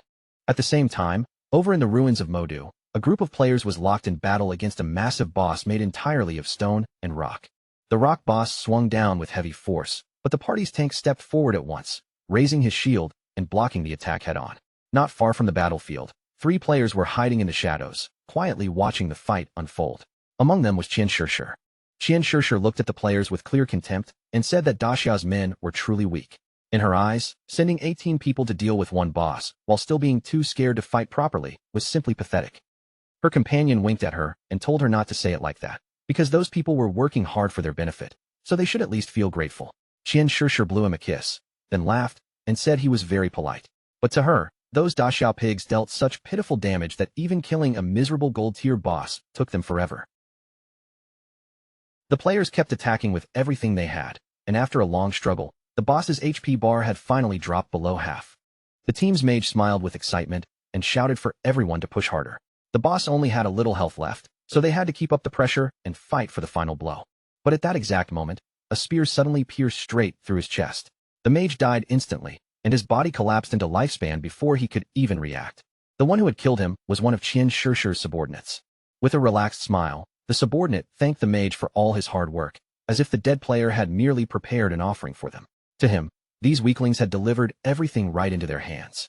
At the same time, over in the ruins of Modu, a group of players was locked in battle against a massive boss made entirely of stone and rock. The rock boss swung down with heavy force, but the party's tank stepped forward at once, raising his shield and blocking the attack head-on. Not far from the battlefield, 3 players were hiding in the shadows, quietly watching the fight unfold. Among them was Qian Shishir. Qian Shishir looked at the players with clear contempt and said that Daxia's men were truly weak. In her eyes, sending 18 people to deal with one boss, while still being too scared to fight properly, was simply pathetic. Her companion winked at her and told her not to say it like that, because those people were working hard for their benefit, so they should at least feel grateful. Qian Shishir blew him a kiss, then laughed, and said he was very polite. But to her, those Daxiao pigs dealt such pitiful damage that even killing a miserable gold-tier boss took them forever. The players kept attacking with everything they had, and after a long struggle, the boss's HP bar had finally dropped below half. The team's mage smiled with excitement and shouted for everyone to push harder. The boss only had a little health left, so they had to keep up the pressure and fight for the final blow. But at that exact moment, a spear suddenly pierced straight through his chest. The mage died instantly, and his body collapsed into lifespan before he could even react. The one who had killed him was one of Qian Shishir's subordinates. With a relaxed smile, the subordinate thanked the mage for all his hard work, as if the dead player had merely prepared an offering for them. To him, these weaklings had delivered everything right into their hands.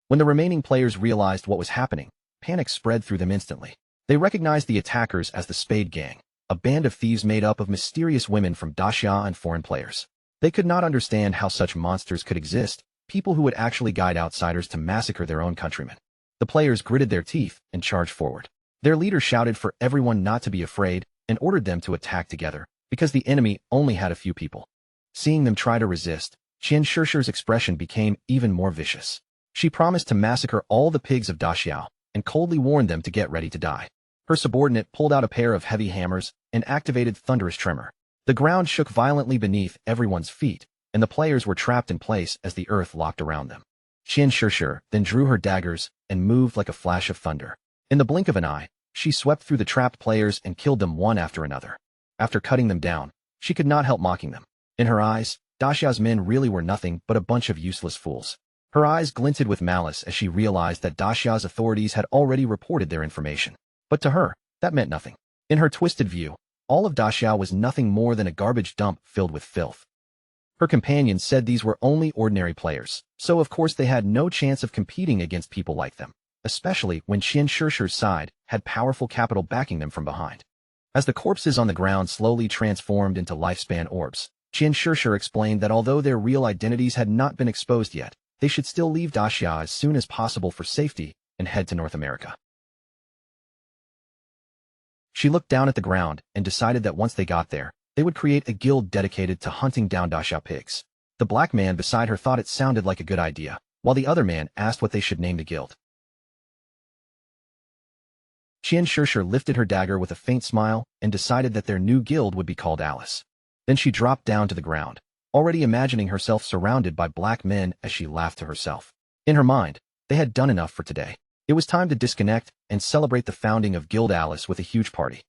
When the remaining players realized what was happening, panic spread through them instantly. They recognized the attackers as the Spade Gang, a band of thieves made up of mysterious women from Daxia and foreign players. They could not understand how such monsters could exist, people who would actually guide outsiders to massacre their own countrymen. The players gritted their teeth and charged forward. Their leader shouted for everyone not to be afraid and ordered them to attack together, because the enemy only had a few people. Seeing them try to resist, Qian Shishir's expression became even more vicious. She promised to massacre all the pigs of Daxiao, and coldly warned them to get ready to die. Her subordinate pulled out a pair of heavy hammers and activated thunderous tremor. The ground shook violently beneath everyone's feet, and the players were trapped in place as the earth locked around them. Qian Shishir then drew her daggers and moved like a flash of thunder. In the blink of an eye, she swept through the trapped players and killed them one after another. After cutting them down, she could not help mocking them. In her eyes, Daxia's men really were nothing but a bunch of useless fools. Her eyes glinted with malice as she realized that Daxia's authorities had already reported their information. But to her, that meant nothing. In her twisted view, all of Daxia was nothing more than a garbage dump filled with filth. Her companions said these were only ordinary players, so of course they had no chance of competing against people like them, especially when Qian Shishir's side had powerful capital backing them from behind. As the corpses on the ground slowly transformed into lifespan orbs, Qian Shishir explained that although their real identities had not been exposed yet, they should still leave Daxia as soon as possible for safety and head to North America. She looked down at the ground and decided that once they got there, they would create a guild dedicated to hunting down Daxia pigs. The black man beside her thought it sounded like a good idea, while the other man asked what they should name the guild. Qian Shishir lifted her dagger with a faint smile and decided that their new guild would be called Alice. Then she dropped down to the ground, already imagining herself surrounded by black men as she laughed to herself. In her mind, they had done enough for today. It was time to disconnect and celebrate the founding of Guild Alice with a huge party.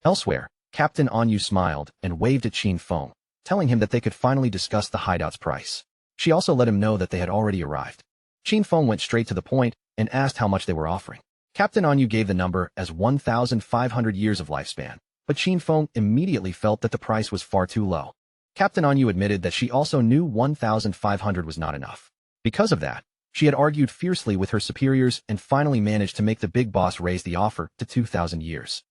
Elsewhere, Captain Anyu smiled and waved at Qin Feng, telling him that they could finally discuss the hideout's price. She also let him know that they had already arrived. Qin Feng went straight to the point and asked how much they were offering. Captain Anyu gave the number as 1,500 years of lifespan, but Qin Feng immediately felt that the price was far too low. Captain Anyu admitted that she also knew 1,500 was not enough. Because of that, she had argued fiercely with her superiors and finally managed to make the big boss raise the offer to 2,000 years.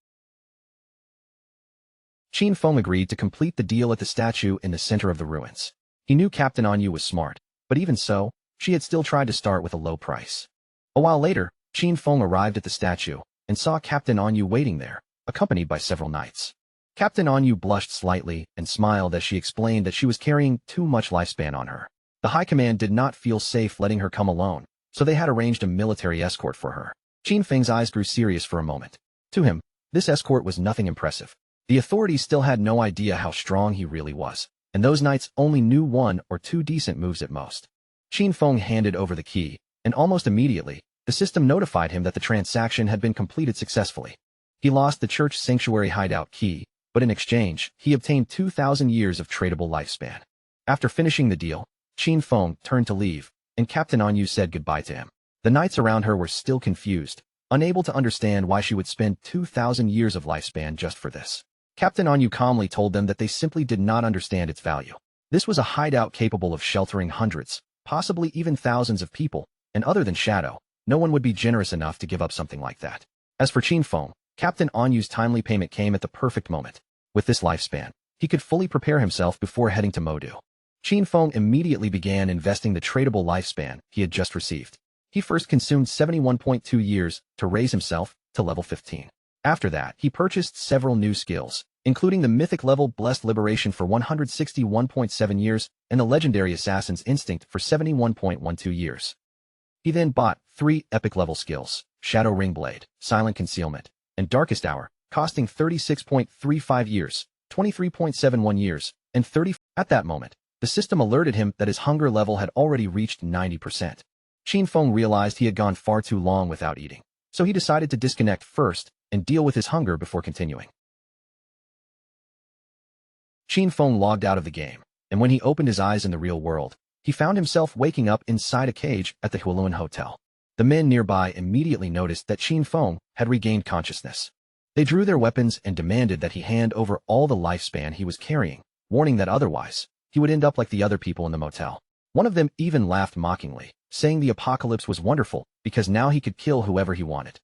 Qin Feng agreed to complete the deal at the statue in the center of the ruins. He knew Captain Anyu was smart, but even so, she had still tried to start with a low price. A while later, Qin Feng arrived at the statue and saw Captain Anyu waiting there, accompanied by several knights. Captain Anyu blushed slightly and smiled as she explained that she was carrying too much lifespan on her. The High Command did not feel safe letting her come alone, so they had arranged a military escort for her. Qin Feng's eyes grew serious for a moment. To him, this escort was nothing impressive. The authorities still had no idea how strong he really was, and those knights only knew one or two decent moves at most. Qin Feng handed over the key, and almost immediately, the system notified him that the transaction had been completed successfully. He lost the church sanctuary hideout key, but in exchange, he obtained 2,000 years of tradable lifespan. After finishing the deal, Qin Feng turned to leave, and Captain Anyu said goodbye to him. The knights around her were still confused, unable to understand why she would spend 2,000 years of lifespan just for this. Captain Anyu calmly told them that they simply did not understand its value. This was a hideout capable of sheltering hundreds, possibly even thousands of people, and other than Shadow, no one would be generous enough to give up something like that. As for Qin Feng, Captain Anyu's timely payment came at the perfect moment. With this lifespan, he could fully prepare himself before heading to Modu. Qin Feng immediately began investing the tradable lifespan he had just received. He first consumed 71.2 years to raise himself to level 15. After that, he purchased several new skills, including the mythic level Blessed Liberation for 161.7 years and the legendary Assassin's Instinct for 71.12 years. He then bought 3 epic level skills, Shadow Ring Blade, Silent Concealment, and Darkest Hour, costing 36.35 years, 23.71 years, and 30. At that moment, the system alerted him that his hunger level had already reached 90%. Qin Feng realized he had gone far too long without eating, so he decided to disconnect first and deal with his hunger before continuing. Qin Feng logged out of the game, and when he opened his eyes in the real world, he found himself waking up inside a cage at the Hualuen Hotel. The men nearby immediately noticed that Qin Feng had regained consciousness. They drew their weapons and demanded that he hand over all the lifespan he was carrying, warning that otherwise, he would end up like the other people in the motel. One of them even laughed mockingly, saying the apocalypse was wonderful because now he could kill whoever he wanted.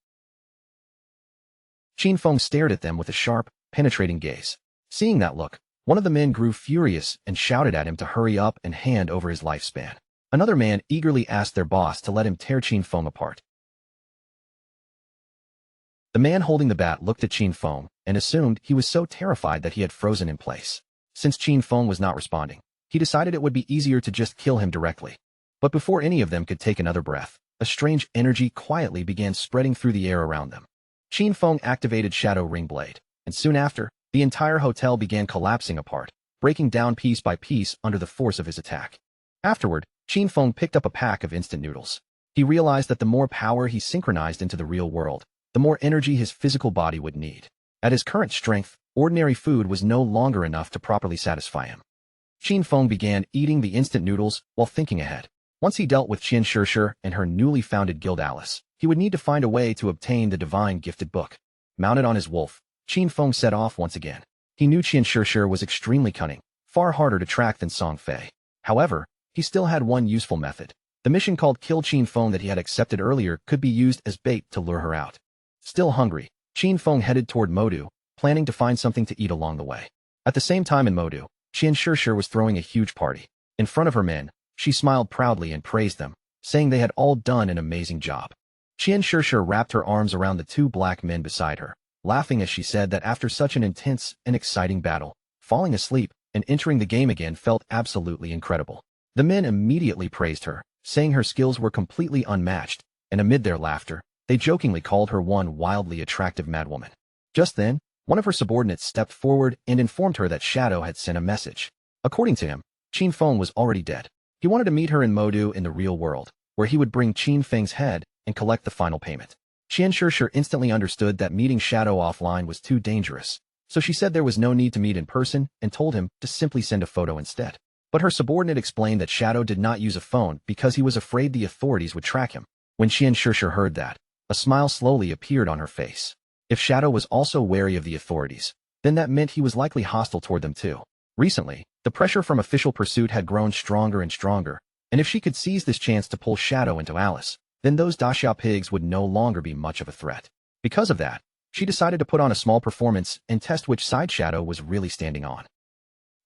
Qin Feng stared at them with a sharp, penetrating gaze. Seeing that look, one of the men grew furious and shouted at him to hurry up and hand over his lifespan. Another man eagerly asked their boss to let him tear Qin Feng apart. The man holding the bat looked at Qin Feng and assumed he was so terrified that he had frozen in place. Since Qin Feng was not responding, he decided it would be easier to just kill him directly. But before any of them could take another breath, a strange energy quietly began spreading through the air around them. Qin Feng activated Shadow Ring Blade, and soon after, the entire hotel began collapsing apart, breaking down piece by piece under the force of his attack. Afterward, Qin Feng picked up a pack of instant noodles. He realized that the more power he synchronized into the real world, the more energy his physical body would need. At his current strength, ordinary food was no longer enough to properly satisfy him. Qin Feng began eating the instant noodles while thinking ahead. Once he dealt with Qian Shishir and her newly founded guild Alice, he would need to find a way to obtain the divine gifted book. Mounted on his wolf, Qin Feng set off once again. He knew Qian Shishir was extremely cunning, far harder to track than Song Fei. However, he still had one useful method. The mission called Kill Qin Feng that he had accepted earlier could be used as bait to lure her out. Still hungry, Qin Feng headed toward Modu, planning to find something to eat along the way. At the same time in Modu, Qian Shishir was throwing a huge party. In front of her men, she smiled proudly and praised them, saying they had all done an amazing job. Qian Shishir wrapped her arms around the two black men beside her, laughing as she said that after such an intense and exciting battle, falling asleep and entering the game again felt absolutely incredible. The men immediately praised her, saying her skills were completely unmatched, and amid their laughter, they jokingly called her one wildly attractive madwoman. Just then, one of her subordinates stepped forward and informed her that Shadow had sent a message. According to him, Qin Feng was already dead. He wanted to meet her in Modu in the real world, where he would bring Qin Feng's head and collect the final payment. Qian Shishir instantly understood that meeting Shadow offline was too dangerous, so she said there was no need to meet in person and told him to simply send a photo instead. But her subordinate explained that Shadow did not use a phone because he was afraid the authorities would track him. When Qian Shishir heard that, a smile slowly appeared on her face. If Shadow was also wary of the authorities, then that meant he was likely hostile toward them too. Recently, the pressure from official pursuit had grown stronger and stronger, and if she could seize this chance to pull Shadow into Alice, then those Daxiao pigs would no longer be much of a threat. Because of that, she decided to put on a small performance and test which side Shadow was really standing on.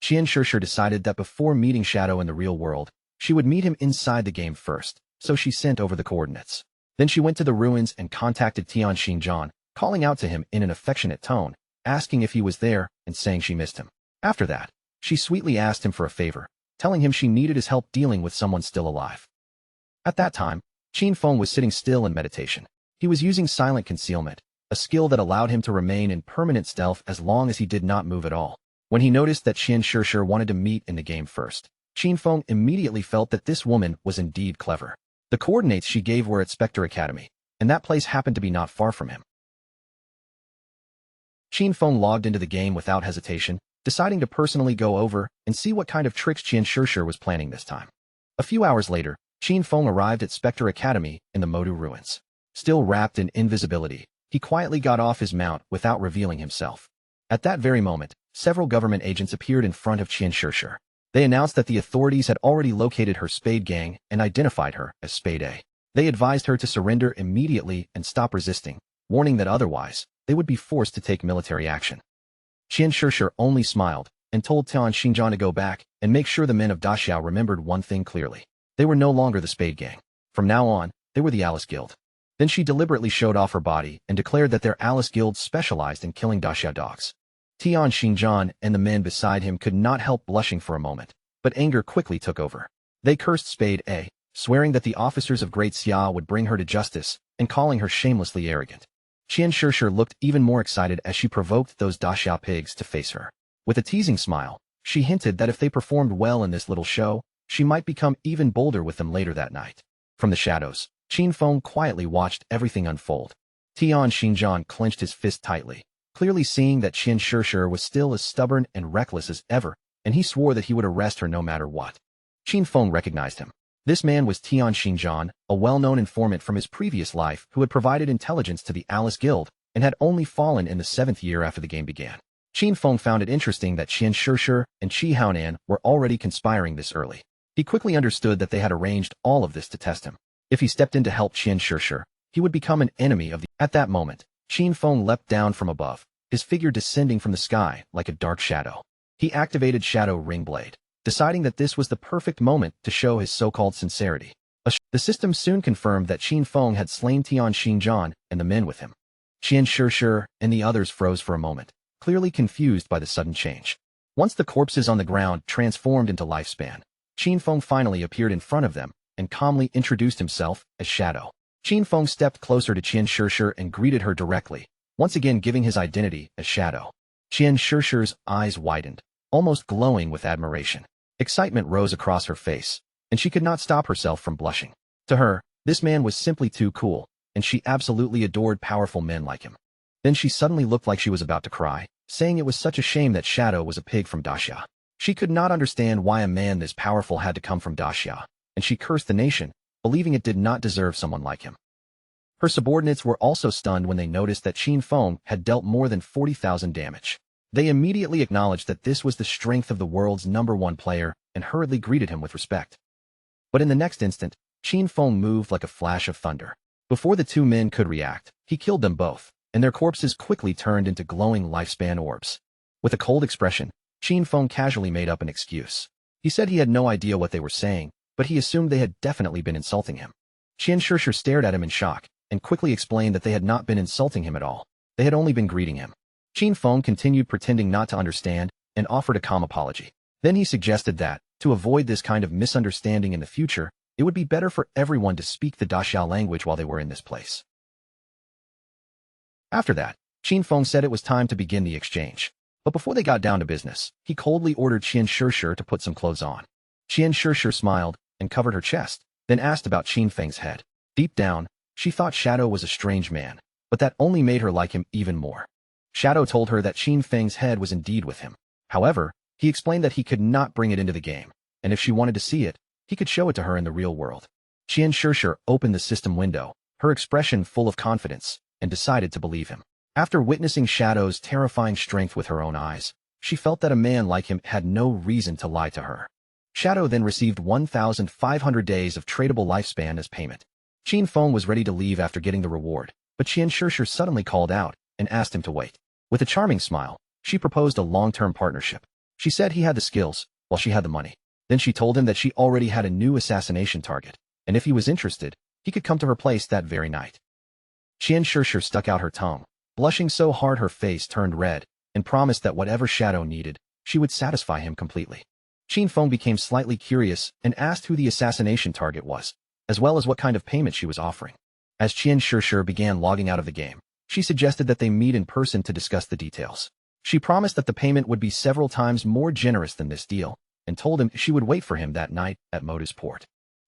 Qian Shishir decided that before meeting Shadow in the real world, she would meet him inside the game first, so she sent over the coordinates. Then she went to the ruins and contacted Tian Xinjiang, calling out to him in an affectionate tone, asking if he was there and saying she missed him. After that, she sweetly asked him for a favor, telling him she needed his help dealing with someone still alive. At that time, Qin Feng was sitting still in meditation. He was using silent concealment, a skill that allowed him to remain in permanent stealth as long as he did not move at all. When he noticed that Qian Shishir wanted to meet in the game first, Qin Feng immediately felt that this woman was indeed clever. The coordinates she gave were at Spectre Academy, and that place happened to be not far from him. Qin Feng logged into the game without hesitation, deciding to personally go over and see what kind of tricks Qian Shishir was planning this time. A few hours later, Qin Feng arrived at Spectre Academy in the Modu ruins. Still wrapped in invisibility, he quietly got off his mount without revealing himself. At that very moment, several government agents appeared in front of Qian Shishir. They announced that the authorities had already located her Spade Gang and identified her as Spade A. They advised her to surrender immediately and stop resisting, warning that otherwise, they would be forced to take military action. Qian Shishir only smiled and told Tian Xinjiang to go back and make sure the men of Daxiao remembered one thing clearly. They were no longer the Spade Gang. From now on, they were the Alice Guild. Then she deliberately showed off her body and declared that their Alice Guild specialized in killing Daxiao dogs. Tian Xinjiang and the men beside him could not help blushing for a moment, but anger quickly took over. They cursed Spade A, swearing that the officers of Great Xia would bring her to justice and calling her shamelessly arrogant. Qian Shishir looked even more excited as she provoked those Daxiao pigs to face her. With a teasing smile, she hinted that if they performed well in this little show, she might become even bolder with them later that night. From the shadows, Qin Feng quietly watched everything unfold. Tian Xinjiang clenched his fist tightly, clearly seeing that Qian Shishir was still as stubborn and reckless as ever, and he swore that he would arrest her no matter what. Qin Feng recognized him. This man was Tian Xinjiang, a well-known informant from his previous life who had provided intelligence to the Alice Guild and had only fallen in the 7th year after the game began. Qin Feng found it interesting that Qian Shishir and Qi Haonan were already conspiring this early. He quickly understood that they had arranged all of this to test him. If he stepped in to help Qian Shishir, he would become an enemy of the... At that moment, Qin Feng leapt down from above, his figure descending from the sky like a dark shadow. He activated Shadow Ring Blade, deciding that this was the perfect moment to show his so-called sincerity. The system soon confirmed that Qin Feng had slain Tian Xinjiang and the men with him. Qian Shishir and the others froze for a moment, clearly confused by the sudden change. Once the corpses on the ground transformed into lifespan, Qin Feng finally appeared in front of them, and calmly introduced himself as Shadow. Qin Feng stepped closer to Qian Shishir and greeted her directly, once again giving his identity as Shadow. Qian Shishir's eyes widened, almost glowing with admiration. Excitement rose across her face, and she could not stop herself from blushing. To her, this man was simply too cool, and she absolutely adored powerful men like him. Then she suddenly looked like she was about to cry, saying it was such a shame that Shadow was a pig from Daxia. She could not understand why a man this powerful had to come from Daxia, and she cursed the nation, believing it did not deserve someone like him. Her subordinates were also stunned when they noticed that Qin Feng had dealt more than 40,000 damage. They immediately acknowledged that this was the strength of the world's #1 player and hurriedly greeted him with respect. But in the next instant, Qin Feng moved like a flash of thunder. Before the two men could react, he killed them both, and their corpses quickly turned into glowing lifespan orbs. With a cold expression, Qin Feng casually made up an excuse. He said he had no idea what they were saying, but he assumed they had definitely been insulting him. Qian Shishir stared at him in shock, and quickly explained that they had not been insulting him at all. They had only been greeting him. Qin Feng continued pretending not to understand and offered a calm apology. Then he suggested that, to avoid this kind of misunderstanding in the future, it would be better for everyone to speak the Daxia language while they were in this place. After that, Qin Feng said it was time to begin the exchange. But before they got down to business, he coldly ordered Qian Shishir to put some clothes on. Qian Shishir smiled and covered her chest, then asked about Qin Feng's head. Deep down, she thought Shadow was a strange man, but that only made her like him even more. Shadow told her that Qin Feng's head was indeed with him. However, he explained that he could not bring it into the game, and if she wanted to see it, he could show it to her in the real world. Qian Shishir opened the system window, her expression full of confidence, and decided to believe him. After witnessing Shadow's terrifying strength with her own eyes, she felt that a man like him had no reason to lie to her. Shadow then received 1,500 days of tradable lifespan as payment. Qin Feng was ready to leave after getting the reward, but Qian Shishir suddenly called out and asked him to wait. With a charming smile, she proposed a long-term partnership. She said he had the skills, while she had the money. Then she told him that she already had a new assassination target, and if he was interested, he could come to her place that very night. Qian Shishir stuck out her tongue, blushing so hard her face turned red, and promised that whatever Shadow needed, she would satisfy him completely. Qin Feng became slightly curious and asked who the assassination target was, as well as what kind of payment she was offering. As Qian Shishir began logging out of the game, she suggested that they meet in person to discuss the details. She promised that the payment would be several times more generous than this deal, and told him she would wait for him that night at Moda's port.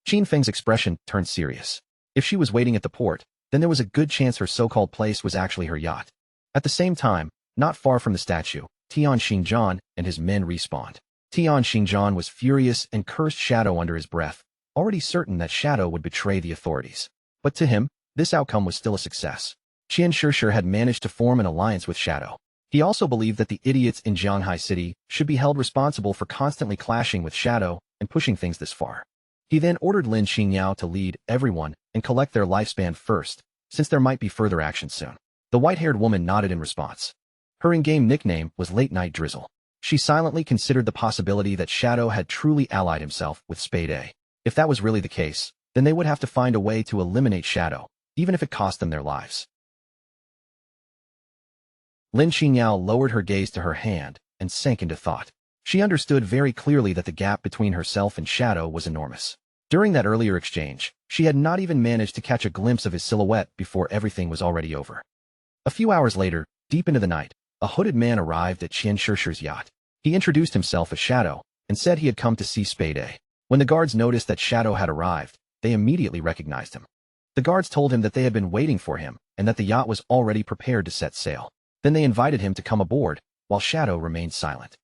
Qin Feng's expression turned serious. If she was waiting at the port, then there was a good chance her so-called place was actually her yacht. At the same time, not far from the statue, Tian Xingjian and his men respawned. Tian Xingjian was furious and cursed Shadow under his breath, already certain that Shadow would betray the authorities. But to him, this outcome was still a success. Qian Shishir had managed to form an alliance with Shadow. He also believed that the idiots in Jianghai City should be held responsible for constantly clashing with Shadow and pushing things this far. He then ordered Lin Qingyao to lead everyone and collect their lifespan first, since there might be further action soon. The white-haired woman nodded in response. Her in-game nickname was Late Night Drizzle. She silently considered the possibility that Shadow had truly allied himself with Spade A. If that was really the case, then they would have to find a way to eliminate Shadow, even if it cost them their lives. Lin Qingyao lowered her gaze to her hand and sank into thought. She understood very clearly that the gap between herself and Shadow was enormous. During that earlier exchange, she had not even managed to catch a glimpse of his silhouette before everything was already over. A few hours later, deep into the night, a hooded man arrived at Qian Shishir's yacht. He introduced himself as Shadow and said he had come to see Spade A. When the guards noticed that Shadow had arrived, they immediately recognized him. The guards told him that they had been waiting for him and that the yacht was already prepared to set sail. Then they invited him to come aboard, while Shadow remained silent.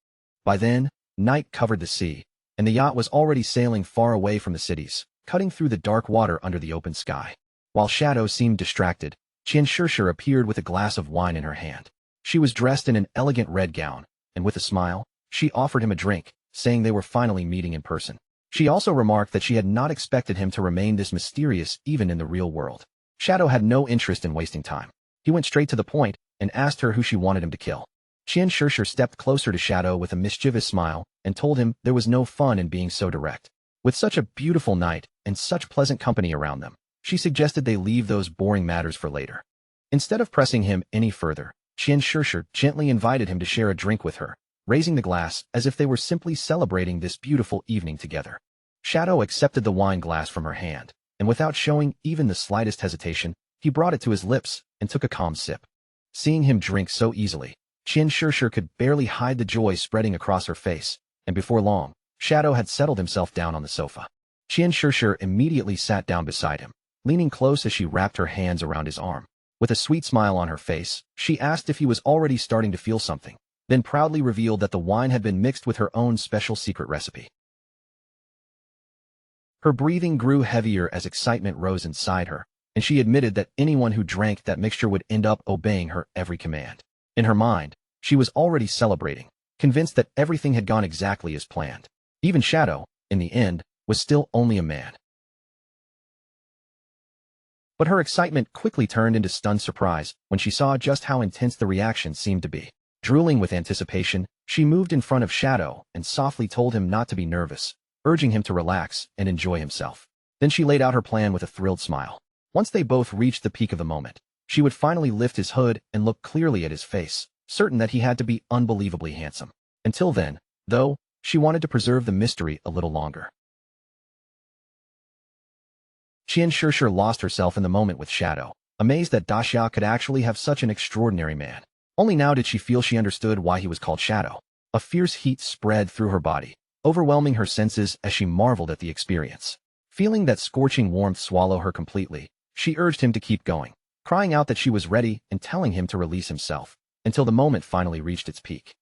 By then, night covered the sea, and the yacht was already sailing far away from the cities, cutting through the dark water under the open sky. While Shadow seemed distracted, Qian Shishir appeared with a glass of wine in her hand. She was dressed in an elegant red gown, and with a smile, she offered him a drink, saying they were finally meeting in person. She also remarked that she had not expected him to remain this mysterious even in the real world. Shadow had no interest in wasting time. He went straight to the point and asked her who she wanted him to kill. Qian Shishir stepped closer to Shadow with a mischievous smile and told him there was no fun in being so direct. With such a beautiful night and such pleasant company around them, she suggested they leave those boring matters for later. Instead of pressing him any further, Qian Shishir gently invited him to share a drink with her, raising the glass as if they were simply celebrating this beautiful evening together. Shadow accepted the wine glass from her hand, and without showing even the slightest hesitation, he brought it to his lips and took a calm sip. Seeing him drink so easily, Qian Shishir could barely hide the joy spreading across her face, and before long, Shadow had settled himself down on the sofa. Qian Shishir immediately sat down beside him, leaning close as she wrapped her hands around his arm. With a sweet smile on her face, she asked if he was already starting to feel something, then proudly revealed that the wine had been mixed with her own special secret recipe. Her breathing grew heavier as excitement rose inside her, and she admitted that anyone who drank that mixture would end up obeying her every command. In her mind, she was already celebrating, convinced that everything had gone exactly as planned. Even Shadow, in the end, was still only a man. But her excitement quickly turned into stunned surprise when she saw just how intense the reaction seemed to be. Drooling with anticipation, she moved in front of Shadow and softly told him not to be nervous, urging him to relax and enjoy himself. Then she laid out her plan with a thrilled smile. Once they both reached the peak of the moment, she would finally lift his hood and look clearly at his face, certain that he had to be unbelievably handsome. Until then, though, she wanted to preserve the mystery a little longer. Qian Shishir lost herself in the moment with Shadow, amazed that Daxia could actually have such an extraordinary man. Only now did she feel she understood why he was called Shadow. A fierce heat spread through her body, overwhelming her senses as she marveled at the experience. Feeling that scorching warmth swallow her completely, she urged him to keep going, crying out that she was ready and telling him to release himself, until the moment finally reached its peak.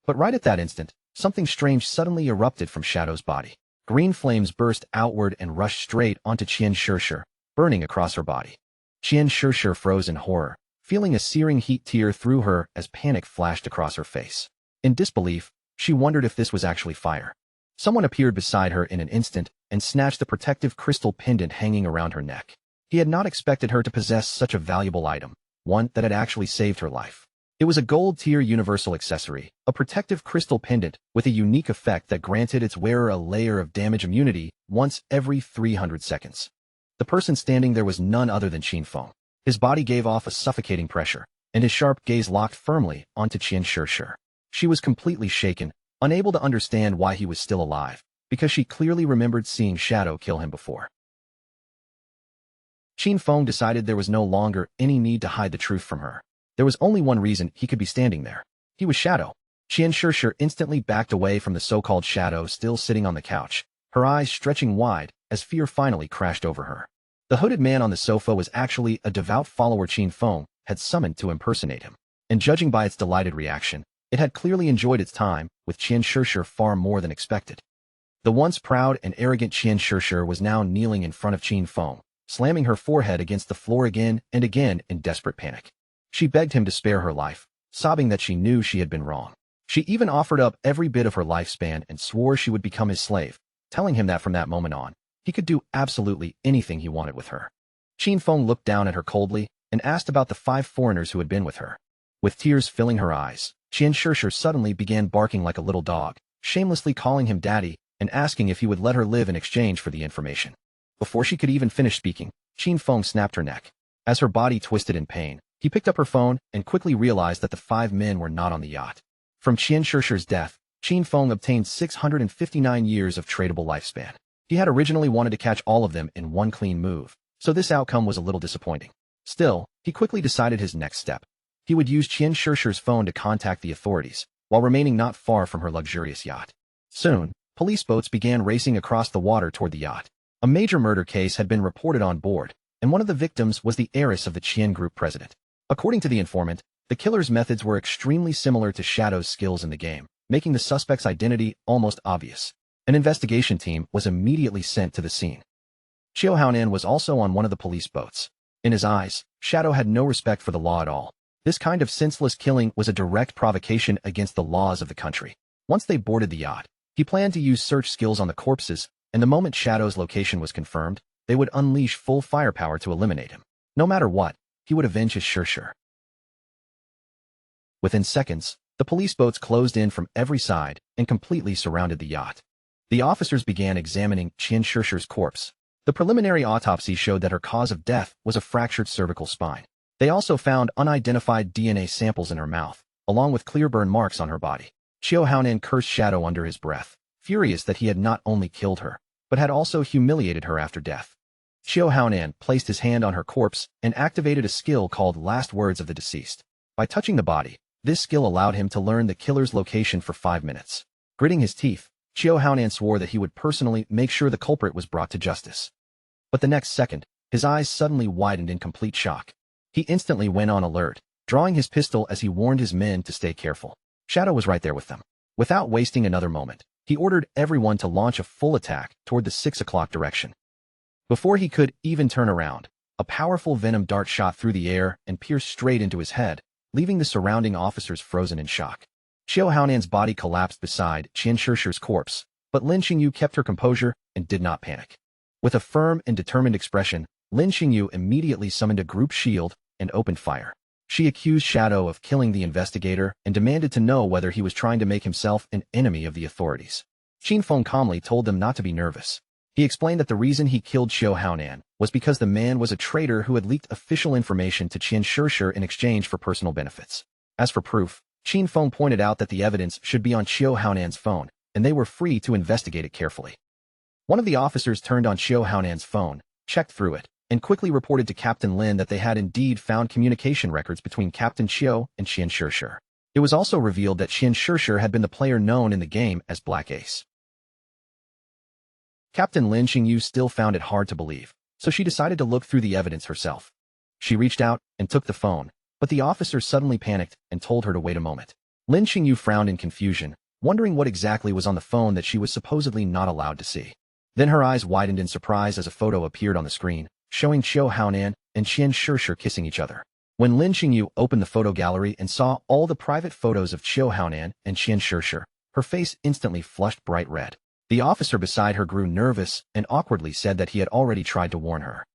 But right at that instant, something strange suddenly erupted from Shadow's body. Green flames burst outward and rushed straight onto Qian Shishir, burning across her body. Qian Shishir froze in horror, feeling a searing heat tear through her as panic flashed across her face. In disbelief, she wondered if this was actually fire. Someone appeared beside her in an instant and snatched the protective crystal pendant hanging around her neck. He had not expected her to possess such a valuable item, one that had actually saved her life. It was a gold-tier universal accessory, a protective crystal pendant with a unique effect that granted its wearer a layer of damage immunity once every 300 seconds. The person standing there was none other than Qin Feng. His body gave off a suffocating pressure, and his sharp gaze locked firmly onto Qian Shishir. She was completely shaken, unable to understand why he was still alive, because she clearly remembered seeing Shadow kill him before. Qin Feng decided there was no longer any need to hide the truth from her. There was only one reason he could be standing there. He was Shadow. Qian Shishir instantly backed away from the so-called Shadow still sitting on the couch, her eyes stretching wide as fear finally crashed over her. The hooded man on the sofa was actually a devout follower Qin Feng had summoned to impersonate him, and judging by its delighted reaction, it had clearly enjoyed its time with Qian Shishir far more than expected. The once proud and arrogant Qian Shishir was now kneeling in front of Qin Feng, slamming her forehead against the floor again and again in desperate panic. She begged him to spare her life, sobbing that she knew she had been wrong. She even offered up every bit of her lifespan and swore she would become his slave, telling him that from that moment on, he could do absolutely anything he wanted with her. Qin Feng looked down at her coldly and asked about the 5 foreigners who had been with her. With tears filling her eyes, Qian Shishir suddenly began barking like a little dog, shamelessly calling him daddy and asking if he would let her live in exchange for the information. Before she could even finish speaking, Qin Feng snapped her neck. As her body twisted in pain, he picked up her phone and quickly realized that the 5 men were not on the yacht. From Qian Shishir's death, Qin Feng obtained 659 years of tradable lifespan. He had originally wanted to catch all of them in one clean move, so this outcome was a little disappointing. Still, he quickly decided his next step. He would use Qian Shishir's phone to contact the authorities, while remaining not far from her luxurious yacht. Soon, police boats began racing across the water toward the yacht. A major murder case had been reported on board, and one of the victims was the heiress of the Qian Group president. According to the informant, the killer's methods were extremely similar to Shadow's skills in the game, making the suspect's identity almost obvious. An investigation team was immediately sent to the scene. Qiu Haonan was also on one of the police boats. In his eyes, Shadow had no respect for the law at all. This kind of senseless killing was a direct provocation against the laws of the country. Once they boarded the yacht, he planned to use search skills on the corpses, and the moment Shadow's location was confirmed, they would unleash full firepower to eliminate him. No matter what, he would avenge his Shishir. Within seconds, the police boats closed in from every side and completely surrounded the yacht. The officers began examining Qian Shishir's corpse. The preliminary autopsy showed that her cause of death was a fractured cervical spine. They also found unidentified DNA samples in her mouth, along with clear burn marks on her body. Qiu Haonan cursed Shadow under his breath, furious that he had not only killed her, but had also humiliated her after death. Xiao Haonan placed his hand on her corpse and activated a skill called Last Words of the Deceased. By touching the body, this skill allowed him to learn the killer's location for 5 minutes. Gritting his teeth, Xiao Haonan swore that he would personally make sure the culprit was brought to justice. But the next second, his eyes suddenly widened in complete shock. He instantly went on alert, drawing his pistol as he warned his men to stay careful. Shadow was right there with them. Without wasting another moment, he ordered everyone to launch a full attack toward the 6 o'clock direction. Before he could even turn around, a powerful venom dart shot through the air and pierced straight into his head, leaving the surrounding officers frozen in shock. Xiao Haonan's body collapsed beside Qian Shishir's corpse, but Lin Xingyu kept her composure and did not panic. With a firm and determined expression, Lin Xingyu immediately summoned a group shield and opened fire. She accused Shadow of killing the investigator and demanded to know whether he was trying to make himself an enemy of the authorities. Qin Feng calmly told them not to be nervous. He explained that the reason he killed Xiao Haonan was because the man was a traitor who had leaked official information to Qian Shishir in exchange for personal benefits. As for proof, Qin Feng pointed out that the evidence should be on Xiao Haonan's phone, and they were free to investigate it carefully. One of the officers turned on Xiao Haonan's phone, checked through it, and quickly reported to Captain Lin that they had indeed found communication records between Captain Xiao and Qian Shishir. It was also revealed that Qian Shishir had been the player known in the game as Black Ace. Captain Lin Xingyu still found it hard to believe, so she decided to look through the evidence herself. She reached out and took the phone, but the officer suddenly panicked and told her to wait a moment. Lin Xingyu frowned in confusion, wondering what exactly was on the phone that she was supposedly not allowed to see. Then her eyes widened in surprise as a photo appeared on the screen, showing Xiao Haonan and Qian Shishir kissing each other. When Lin Xingyu opened the photo gallery and saw all the private photos of Xiao Haonan and Qian Shishir, her face instantly flushed bright red. The officer beside her grew nervous and awkwardly said that he had already tried to warn her.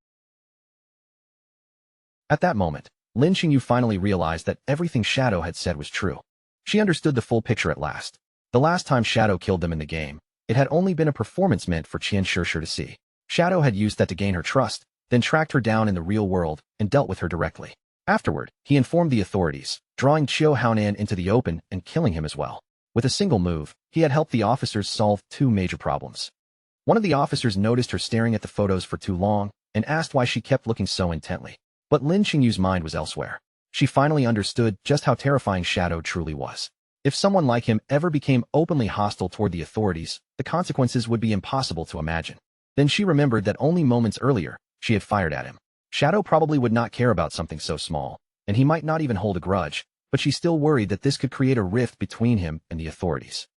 At that moment, Lin Xingyu finally realized that everything Shadow had said was true. She understood the full picture at last. The last time Shadow killed them in the game, it had only been a performance meant for Qian Shishir to see. Shadow had used that to gain her trust, then tracked her down in the real world and dealt with her directly. Afterward, he informed the authorities, drawing Xiao Haonan into the open and killing him as well. With a single move, he had helped the officers solve 2 major problems. One of the officers noticed her staring at the photos for too long and asked why she kept looking so intently. But Lin Xingyu's mind was elsewhere. She finally understood just how terrifying Shadow truly was. If someone like him ever became openly hostile toward the authorities, the consequences would be impossible to imagine. Then she remembered that only moments earlier, she had fired at him. Shadow probably would not care about something so small, and he might not even hold a grudge, but she still worried that this could create a rift between him and the authorities.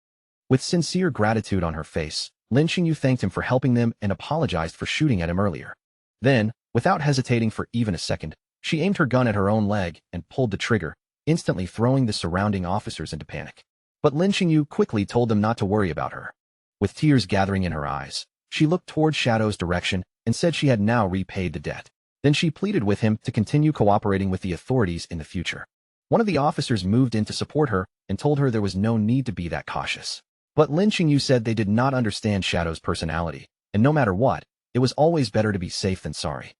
With sincere gratitude on her face, Lin Xingyu thanked him for helping them and apologized for shooting at him earlier. Then, without hesitating for even a second, she aimed her gun at her own leg and pulled the trigger, instantly throwing the surrounding officers into panic. But Lin Xingyu quickly told them not to worry about her. With tears gathering in her eyes, she looked toward Shadow's direction and said she had now repaid the debt. Then she pleaded with him to continue cooperating with the authorities in the future. One of the officers moved in to support her and told her there was no need to be that cautious. But Lin Xingyu said they did not understand Shadow's personality, and no matter what, it was always better to be safe than sorry.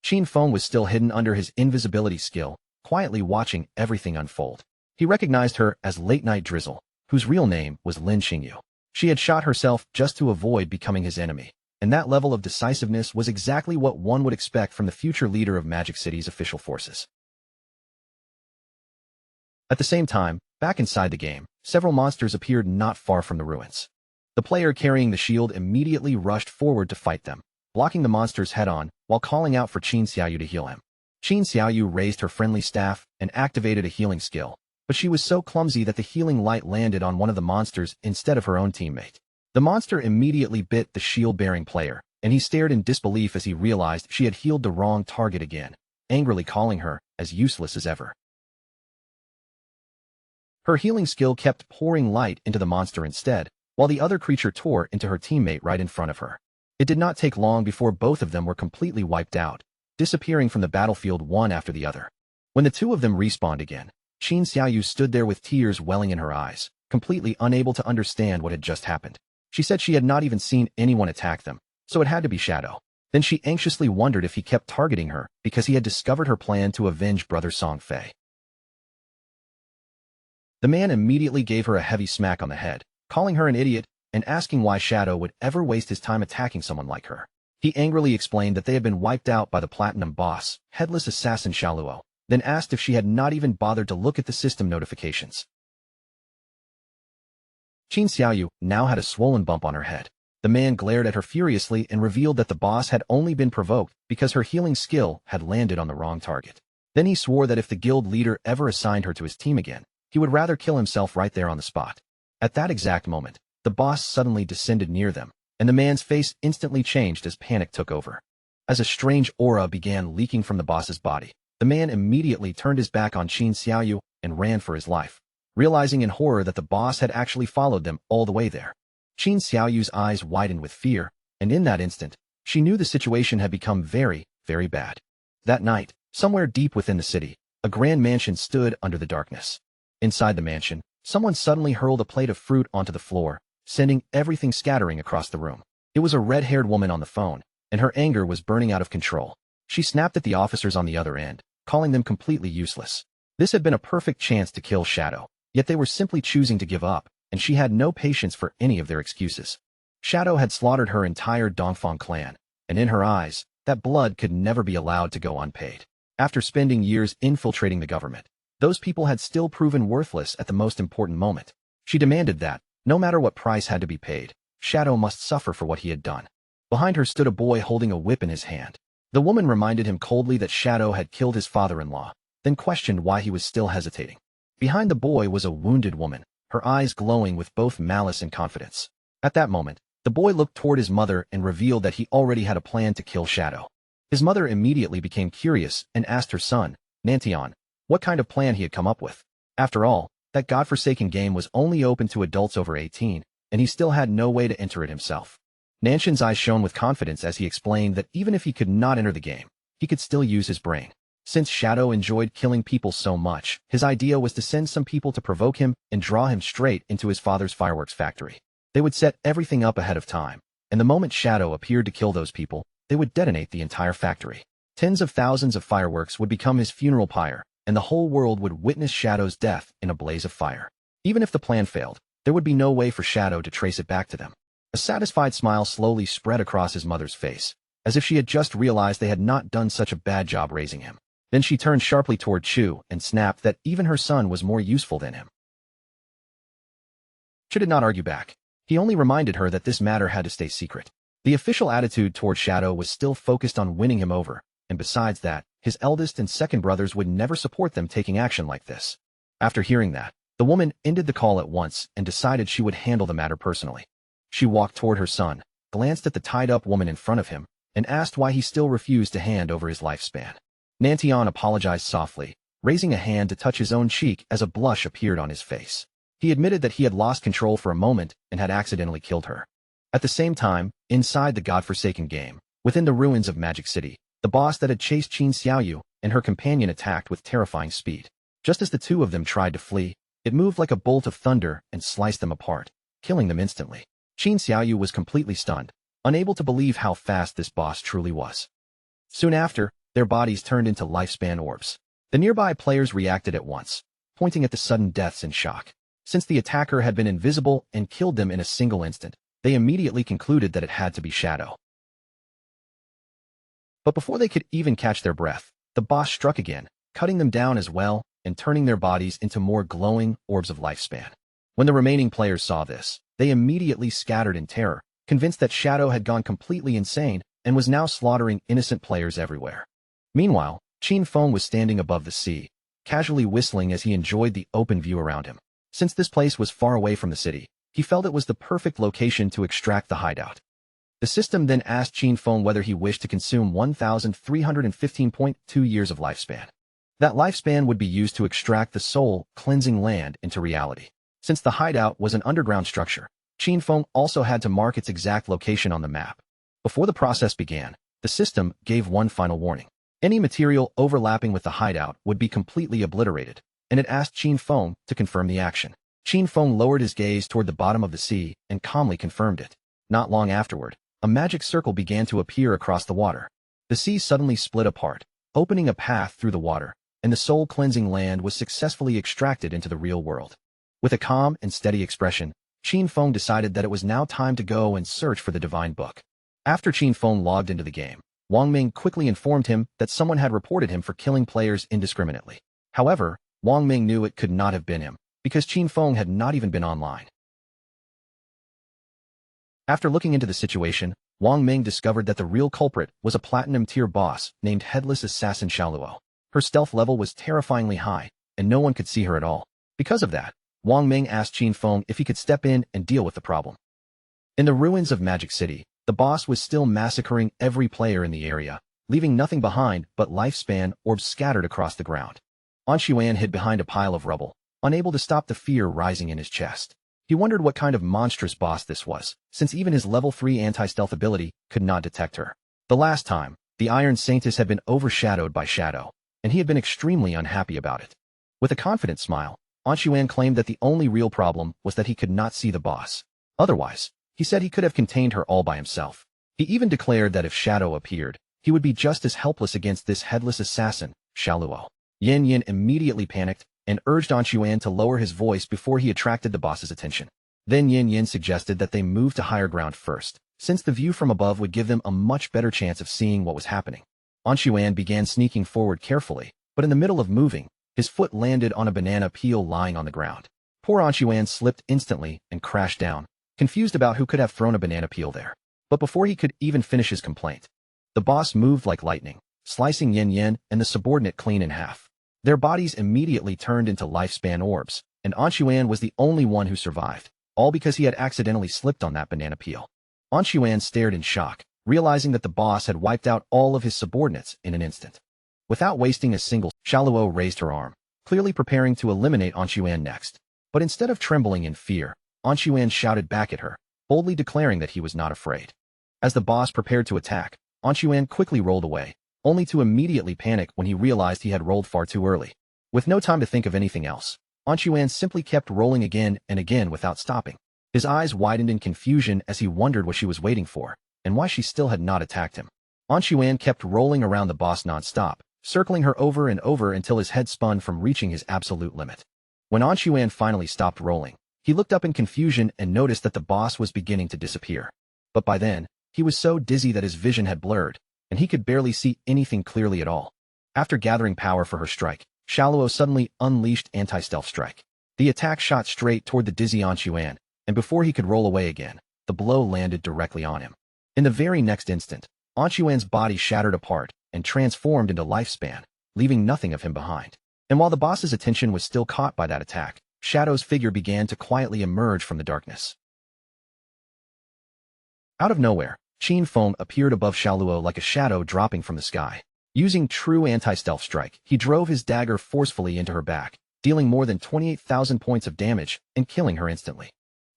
Qin Feng was still hidden under his invisibility skill, quietly watching everything unfold. He recognized her as Late Night Drizzle, whose real name was Lin Xingyu. She had shot herself just to avoid becoming his enemy, and that level of decisiveness was exactly what one would expect from the future leader of Magic City's official forces. At the same time, back inside the game, several monsters appeared not far from the ruins. The player carrying the shield immediately rushed forward to fight them, blocking the monsters head-on while calling out for Qin Xiaoyu to heal him. Qin Xiaoyu raised her friendly staff and activated a healing skill, but she was so clumsy that the healing light landed on one of the monsters instead of her own teammate. The monster immediately bit the shield-bearing player, and he stared in disbelief as he realized she had healed the wrong target again, angrily calling her as useless as ever. Her healing skill kept pouring light into the monster instead, while the other creature tore into her teammate right in front of her. It did not take long before both of them were completely wiped out, disappearing from the battlefield one after the other. When the two of them respawned again, Qin Xiaoyu stood there with tears welling in her eyes, completely unable to understand what had just happened. She said she had not even seen anyone attack them, so it had to be Shadow. Then she anxiously wondered if he kept targeting her because he had discovered her plan to avenge Brother Song Fei. The man immediately gave her a heavy smack on the head, calling her an idiot and asking why Shadow would ever waste his time attacking someone like her. He angrily explained that they had been wiped out by the Platinum Boss, headless assassin Shaluo, then asked if she had not even bothered to look at the system notifications. Qin Xiaoyu now had a swollen bump on her head. The man glared at her furiously and revealed that the boss had only been provoked because her healing skill had landed on the wrong target. Then he swore that if the guild leader ever assigned her to his team again, he would rather kill himself right there on the spot. At that exact moment, the boss suddenly descended near them, and the man's face instantly changed as panic took over. As a strange aura began leaking from the boss's body, the man immediately turned his back on Qin Xiaoyu and ran for his life, realizing in horror that the boss had actually followed them all the way there. Qin Xiaoyu's eyes widened with fear, and in that instant, she knew the situation had become very, very bad. That night, somewhere deep within the city, a grand mansion stood under the darkness. Inside the mansion, someone suddenly hurled a plate of fruit onto the floor, sending everything scattering across the room. It was a red-haired woman on the phone, and her anger was burning out of control. She snapped at the officers on the other end, calling them completely useless. This had been a perfect chance to kill Shadow, yet they were simply choosing to give up, and she had no patience for any of their excuses. Shadow had slaughtered her entire Dongfang clan, and in her eyes, that blood could never be allowed to go unpaid. After spending years infiltrating the government, those people had still proven worthless at the most important moment. She demanded that, no matter what price had to be paid, Shadow must suffer for what he had done. Behind her stood a boy holding a whip in his hand. The woman reminded him coldly that Shadow had killed his father-in-law, then questioned why he was still hesitating. Behind the boy was a wounded woman, her eyes glowing with both malice and confidence. At that moment, the boy looked toward his mother and revealed that he already had a plan to kill Shadow. His mother immediately became curious and asked her son, Nantian, what kind of plan he had come up with. After all, that godforsaken game was only open to adults over 18, and he still had no way to enter it himself. Nantian's eyes shone with confidence as he explained that even if he could not enter the game, he could still use his brain. Since Shadow enjoyed killing people so much, his idea was to send some people to provoke him and draw him straight into his father's fireworks factory. They would set everything up ahead of time, and the moment Shadow appeared to kill those people, they would detonate the entire factory. Tens of thousands of fireworks would become his funeral pyre, and the whole world would witness Shadow's death in a blaze of fire. Even if the plan failed, there would be no way for Shadow to trace it back to them. A satisfied smile slowly spread across his mother's face, as if she had just realized they had not done such a bad job raising him. Then she turned sharply toward Chu and snapped that even her son was more useful than him. Chu did not argue back. He only reminded her that this matter had to stay secret. The official attitude toward Shadow was still focused on winning him over, and besides that, his eldest and second brothers would never support them taking action like this. After hearing that, the woman ended the call at once and decided she would handle the matter personally. She walked toward her son, glanced at the tied-up woman in front of him, and asked why he still refused to hand over his lifespan. Nantian apologized softly, raising a hand to touch his own cheek as a blush appeared on his face. He admitted that he had lost control for a moment and had accidentally killed her. At the same time, inside the godforsaken game, within the ruins of Magic City, the boss that had chased Qin Xiaoyu and her companion attacked with terrifying speed. Just as the two of them tried to flee, it moved like a bolt of thunder and sliced them apart, killing them instantly. Qin Xiaoyu was completely stunned, unable to believe how fast this boss truly was. Soon after, their bodies turned into lifespan orbs. The nearby players reacted at once, pointing at the sudden deaths in shock. Since the attacker had been invisible and killed them in a single instant, they immediately concluded that it had to be Shadow. But before they could even catch their breath, the boss struck again, cutting them down as well and turning their bodies into more glowing orbs of lifespan. When the remaining players saw this, they immediately scattered in terror, convinced that Shadow had gone completely insane and was now slaughtering innocent players everywhere. Meanwhile, Qin Feng was standing above the sea, casually whistling as he enjoyed the open view around him. Since this place was far away from the city, he felt it was the perfect location to extract the hideout. The system then asked Qin Feng whether he wished to consume 1,315.2 years of lifespan. That lifespan would be used to extract the soul, cleansing land into reality. Since the hideout was an underground structure, Qin Feng also had to mark its exact location on the map. Before the process began, the system gave one final warning. Any material overlapping with the hideout would be completely obliterated, and it asked Qin Feng to confirm the action. Qin Feng lowered his gaze toward the bottom of the sea and calmly confirmed it. Not long afterward, a magic circle began to appear across the water. The sea suddenly split apart, opening a path through the water, and the soul-cleansing land was successfully extracted into the real world. With a calm and steady expression, Qin Feng decided that it was now time to go and search for the divine book. After Qin Feng logged into the game, Wang Ming quickly informed him that someone had reported him for killing players indiscriminately. However, Wang Ming knew it could not have been him, because Qin Feng had not even been online. After looking into the situation, Wang Ming discovered that the real culprit was a platinum-tier boss named Headless Assassin Xiaoluo. Her stealth level was terrifyingly high, and no one could see her at all. Because of that, Wang Ming asked Qin Feng if he could step in and deal with the problem. In the ruins of Magic City, the boss was still massacring every player in the area, leaving nothing behind but lifespan orbs scattered across the ground. An Xuan hid behind a pile of rubble, unable to stop the fear rising in his chest. He wondered what kind of monstrous boss this was, since even his level 3 anti-stealth ability could not detect her. The last time, the Iron Saintess had been overshadowed by shadow, and he had been extremely unhappy about it. With a confident smile, An Xuan claimed that the only real problem was that he could not see the boss. Otherwise, he said he could have contained her all by himself. He even declared that if Shadow appeared, he would be just as helpless against this headless assassin, Xiaoluo. Yin Yin immediately panicked and urged An Xuan to lower his voice before he attracted the boss's attention. Then Yin Yin suggested that they move to higher ground first, since the view from above would give them a much better chance of seeing what was happening. An Xuan began sneaking forward carefully, but in the middle of moving, his foot landed on a banana peel lying on the ground. Poor An Xuan slipped instantly and crashed down, confused about who could have thrown a banana peel there. But before he could even finish his complaint, the boss moved like lightning, slicing Yin Yin and the subordinate clean in half. Their bodies immediately turned into lifespan orbs, and An Xuan was the only one who survived, all because he had accidentally slipped on that banana peel. An Xuan stared in shock, realizing that the boss had wiped out all of his subordinates in an instant. Without wasting a single, Xiaoluo raised her arm, clearly preparing to eliminate An Xuan next. But instead of trembling in fear, An Xuan shouted back at her, boldly declaring that he was not afraid. As the boss prepared to attack, An Xuan quickly rolled away, only to immediately panic when he realized he had rolled far too early. With no time to think of anything else, An Xuan simply kept rolling again and again without stopping. His eyes widened in confusion as he wondered what she was waiting for, and why she still had not attacked him. An Xuan kept rolling around the boss non-stop, circling her over and over until his head spun from reaching his absolute limit. When An Xuan finally stopped rolling, he looked up in confusion and noticed that the boss was beginning to disappear. But by then, he was so dizzy that his vision had blurred, and he could barely see anything clearly at all. After gathering power for her strike, Xiaoluo suddenly unleashed anti-stealth strike. The attack shot straight toward the dizzy An Xuan, and before he could roll away again, the blow landed directly on him. In the very next instant, An Xuan's body shattered apart and transformed into lifespan, leaving nothing of him behind. And while the boss's attention was still caught by that attack, Shadow's figure began to quietly emerge from the darkness. Out of nowhere, Qin Feng appeared above Xiaoluo like a shadow dropping from the sky. Using true anti-stealth strike, he drove his dagger forcefully into her back, dealing more than 28,000 points of damage and killing her instantly.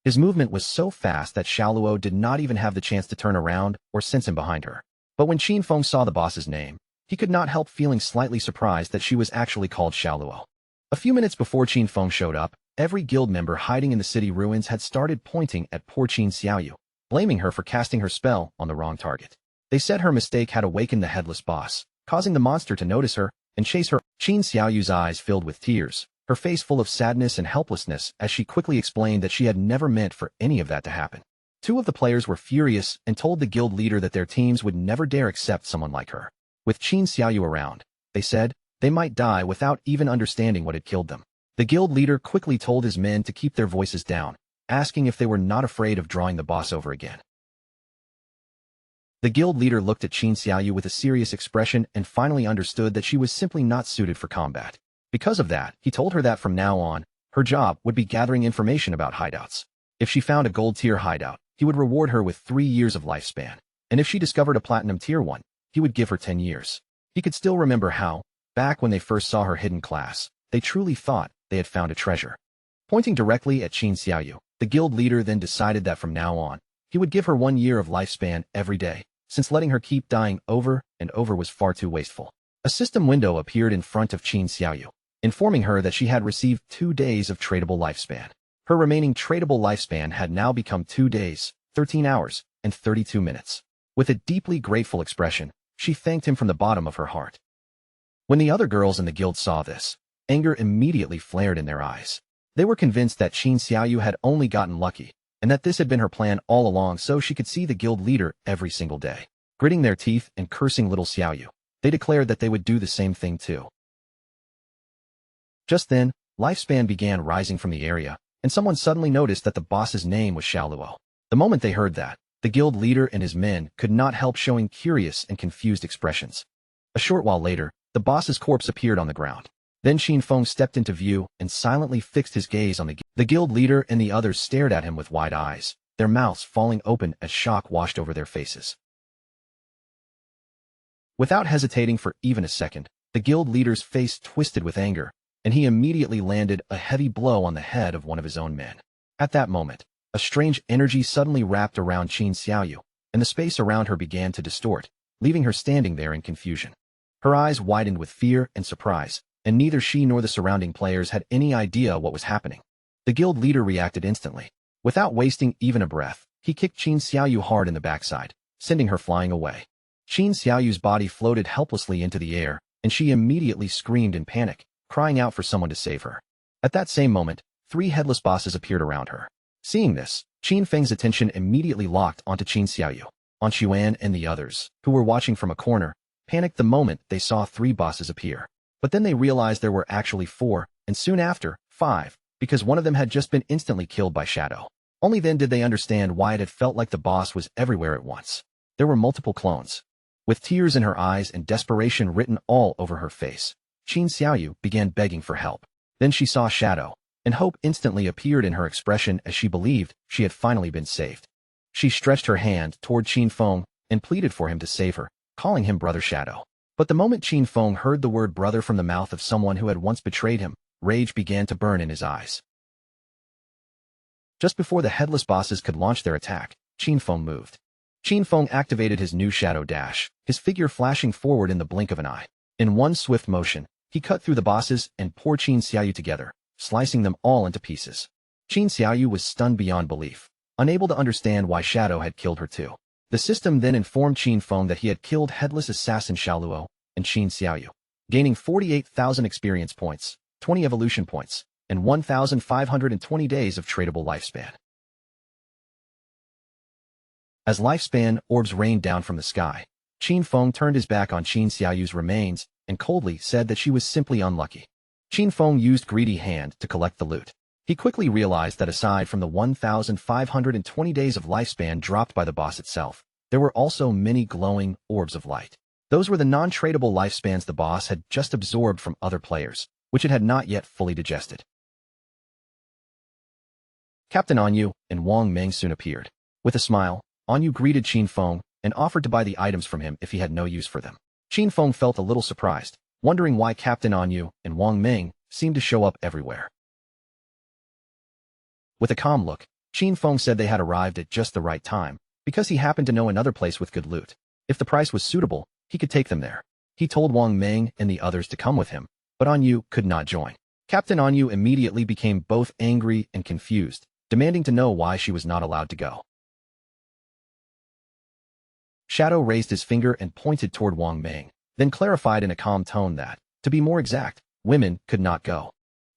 His movement was so fast that Xiaoluo did not even have the chance to turn around or sense him behind her. But when Qin Feng saw the boss's name, he could not help feeling slightly surprised that she was actually called Xiaoluo. A few minutes before Qin Feng showed up, every guild member hiding in the city ruins had started pointing at poor Qin Xiaoyu, blaming her for casting her spell on the wrong target. They said her mistake had awakened the headless boss, causing the monster to notice her and chase her. Qin Xiaoyu's eyes filled with tears, her face full of sadness and helplessness as she quickly explained that she had never meant for any of that to happen. Two of the players were furious and told the guild leader that their teams would never dare accept someone like her. With Qin Xiaoyu around, they said, they might die without even understanding what had killed them. The guild leader quickly told his men to keep their voices down, asking if they were not afraid of drawing the boss over again. The guild leader looked at Qin Xiaoyu with a serious expression and finally understood that she was simply not suited for combat. Because of that, he told her that from now on, her job would be gathering information about hideouts. If she found a gold-tier hideout, he would reward her with 3 years of lifespan, and if she discovered a platinum-tier one, he would give her 10 years. He could still remember how, back when they first saw her hidden class, they truly thought they had found a treasure. Pointing directly at Qin Xiaoyu, the guild leader then decided that from now on, he would give her 1 year of lifespan every day, since letting her keep dying over and over was far too wasteful. A system window appeared in front of Qin Xiaoyu, informing her that she had received 2 days of tradable lifespan. Her remaining tradable lifespan had now become 2 days, 13 hours, and 32 minutes. With a deeply grateful expression, she thanked him from the bottom of her heart. When the other girls in the guild saw this, anger immediately flared in their eyes. They were convinced that Qin Xiaoyu had only gotten lucky, and that this had been her plan all along so she could see the guild leader every single day. Gritting their teeth and cursing little Xiaoyu, they declared that they would do the same thing too. Just then, lifespan began rising from the area, and someone suddenly noticed that the boss's name was Xiaoluo. The moment they heard that, the guild leader and his men could not help showing curious and confused expressions. A short while later, the boss's corpse appeared on the ground. Then Qin Feng stepped into view and silently fixed his gaze on the guild leader, and the others stared at him with wide eyes, their mouths falling open as shock washed over their faces. Without hesitating for even a second, the guild leader's face twisted with anger, and he immediately landed a heavy blow on the head of one of his own men. At that moment, a strange energy suddenly wrapped around Qin Xiaoyu, and the space around her began to distort, leaving her standing there in confusion. Her eyes widened with fear and surprise, and neither she nor the surrounding players had any idea what was happening. The guild leader reacted instantly. Without wasting even a breath, he kicked Qin Xiaoyu hard in the backside, sending her flying away. Qin Xiaoyu's body floated helplessly into the air, and she immediately screamed in panic, crying out for someone to save her. At that same moment, 3 headless bosses appeared around her. Seeing this, Qin Feng's attention immediately locked onto Qin Xiaoyu. An Xuan and the others, who were watching from a corner, panicked the moment they saw 3 bosses appear. But then they realized there were actually 4, and soon after, 5, because one of them had just been instantly killed by Shadow. Only then did they understand why it had felt like the boss was everywhere at once. There were multiple clones. With tears in her eyes and desperation written all over her face, Qin Xiaoyu began begging for help. Then she saw Shadow, and hope instantly appeared in her expression as she believed she had finally been saved. She stretched her hand toward Qin Feng and pleaded for him to save her, calling him Brother Shadow. But the moment Qin Feng heard the word brother from the mouth of someone who had once betrayed him, rage began to burn in his eyes. Just before the headless bosses could launch their attack, Qin Feng moved. Qin Feng activated his new shadow dash, his figure flashing forward in the blink of an eye. In one swift motion, he cut through the bosses and poured Qin Xiaoyu together, slicing them all into pieces. Qin Xiaoyu was stunned beyond belief, unable to understand why Shadow had killed her too. The system then informed Qin Feng that he had killed headless assassin Xiaoluo and Qin Xiaoyu, gaining 48,000 experience points, 20 evolution points, and 1,520 days of tradable lifespan. As lifespan orbs rained down from the sky, Qin Feng turned his back on Qin Xiaoyu's remains and coldly said that she was simply unlucky. Qin Feng used greedy hand to collect the loot. He quickly realized that aside from the 1,520 days of lifespan dropped by the boss itself, there were also many glowing orbs of light. Those were the non-tradable lifespans the boss had just absorbed from other players, which it had not yet fully digested. Captain Anyu and Wang Meng soon appeared. With a smile, Anyu greeted Qin Feng and offered to buy the items from him if he had no use for them. Qin Feng felt a little surprised, wondering why Captain Anyu and Wang Meng seemed to show up everywhere. With a calm look, Qin Feng said they had arrived at just the right time, because he happened to know another place with good loot. If the price was suitable, he could take them there. He told Wang Meng and the others to come with him, but Anyu could not join. Captain Anyu immediately became both angry and confused, demanding to know why she was not allowed to go. Shadow raised his finger and pointed toward Wang Meng, then clarified in a calm tone that, to be more exact, women could not go.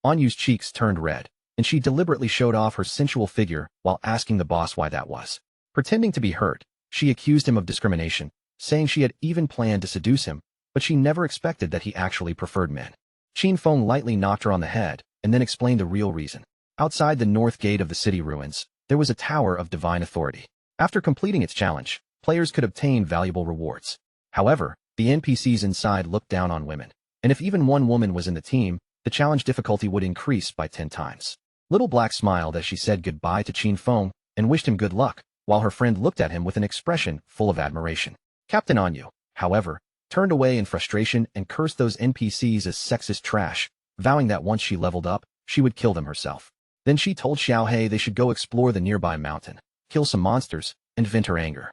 Anyu's cheeks turned red, and she deliberately showed off her sensual figure while asking the boss why that was. Pretending to be hurt, she accused him of discrimination, saying she had even planned to seduce him, but she never expected that he actually preferred men. Qin Feng lightly knocked her on the head, and then explained the real reason. Outside the north gate of the city ruins, there was a tower of divine authority. After completing its challenge, players could obtain valuable rewards. However, the NPCs inside looked down on women, and if even one woman was in the team, the challenge difficulty would increase by 10 times. Little Black smiled as she said goodbye to Qin Feng and wished him good luck, while her friend looked at him with an expression full of admiration. Captain Anyu, however, turned away in frustration and cursed those NPCs as sexist trash, vowing that once she leveled up, she would kill them herself. Then she told Xiaohei they should go explore the nearby mountain, kill some monsters, and vent her anger.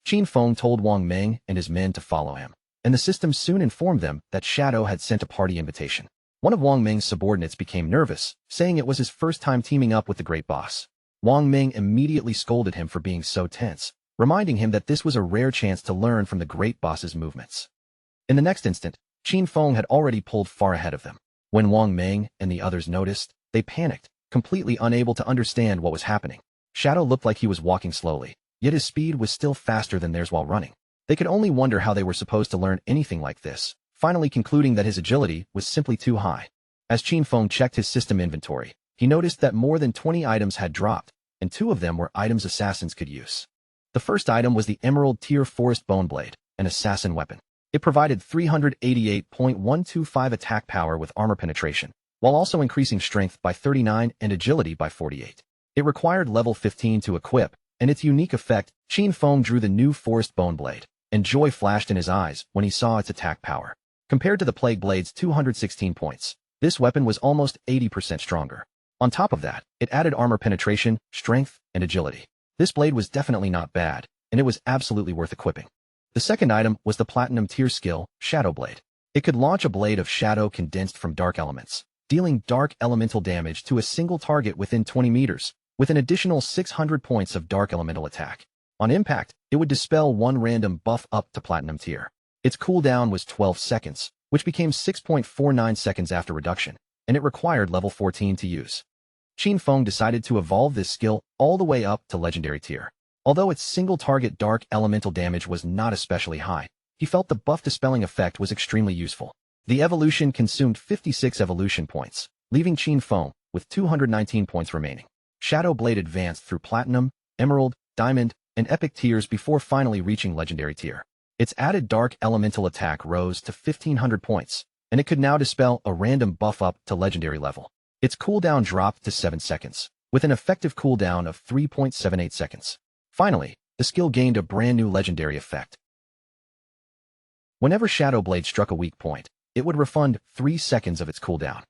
Qin Feng told Wang Meng and his men to follow him, and the system soon informed them that Shadow had sent a party invitation. One of Wang Meng's subordinates became nervous, saying it was his first time teaming up with the great boss. Wang Meng immediately scolded him for being so tense, reminding him that this was a rare chance to learn from the great boss's movements. In the next instant, Qin Feng had already pulled far ahead of them. When Wang Meng and the others noticed, They panicked, completely unable to understand what was happening. Shadow looked like he was walking slowly, yet his speed was still faster than theirs while running. They could only wonder how they were supposed to learn anything like this, finally concluding that his agility was simply too high. As Qin checked his system inventory, he noticed that more than 20 items had dropped, and 2 of them were items assassins could use. The first item was the Emerald Tier Forest Bone Blade, an assassin weapon. It provided 388.125 attack power with armor penetration, while also increasing strength by 39 and agility by 48. It required level 15 to equip, and its unique effect, Qin drew the new Forest Bone Blade, and joy flashed in his eyes when he saw its attack power. Compared to the Plague Blade's 216 points, this weapon was almost 80% stronger. On top of that, it added armor penetration, strength, and agility. This blade was definitely not bad, and it was absolutely worth equipping. The second item was the Platinum Tier skill, Shadow Blade. It could launch a blade of shadow condensed from dark elements, dealing dark elemental damage to a single target within 20 meters, with an additional 600 points of dark elemental attack. On impact, it would dispel one random buff up to Platinum Tier. Its cooldown was 12 seconds, which became 6.49 seconds after reduction, and it required level 14 to use. Qin decided to evolve this skill all the way up to Legendary Tier. Although its single-target dark elemental damage was not especially high, he felt the buff dispelling effect was extremely useful. The evolution consumed 56 evolution points, leaving Qin with 219 points remaining. Shadow Blade advanced through Platinum, Emerald, Diamond, and Epic tiers before finally reaching Legendary Tier. Its added dark elemental attack rose to 1,500 points, and it could now dispel a random buff up to Legendary level. Its cooldown dropped to 7 seconds, with an effective cooldown of 3.78 seconds. Finally, the skill gained a brand new legendary effect. Whenever Shadow Blade struck a weak point, it would refund 3 seconds of its cooldown.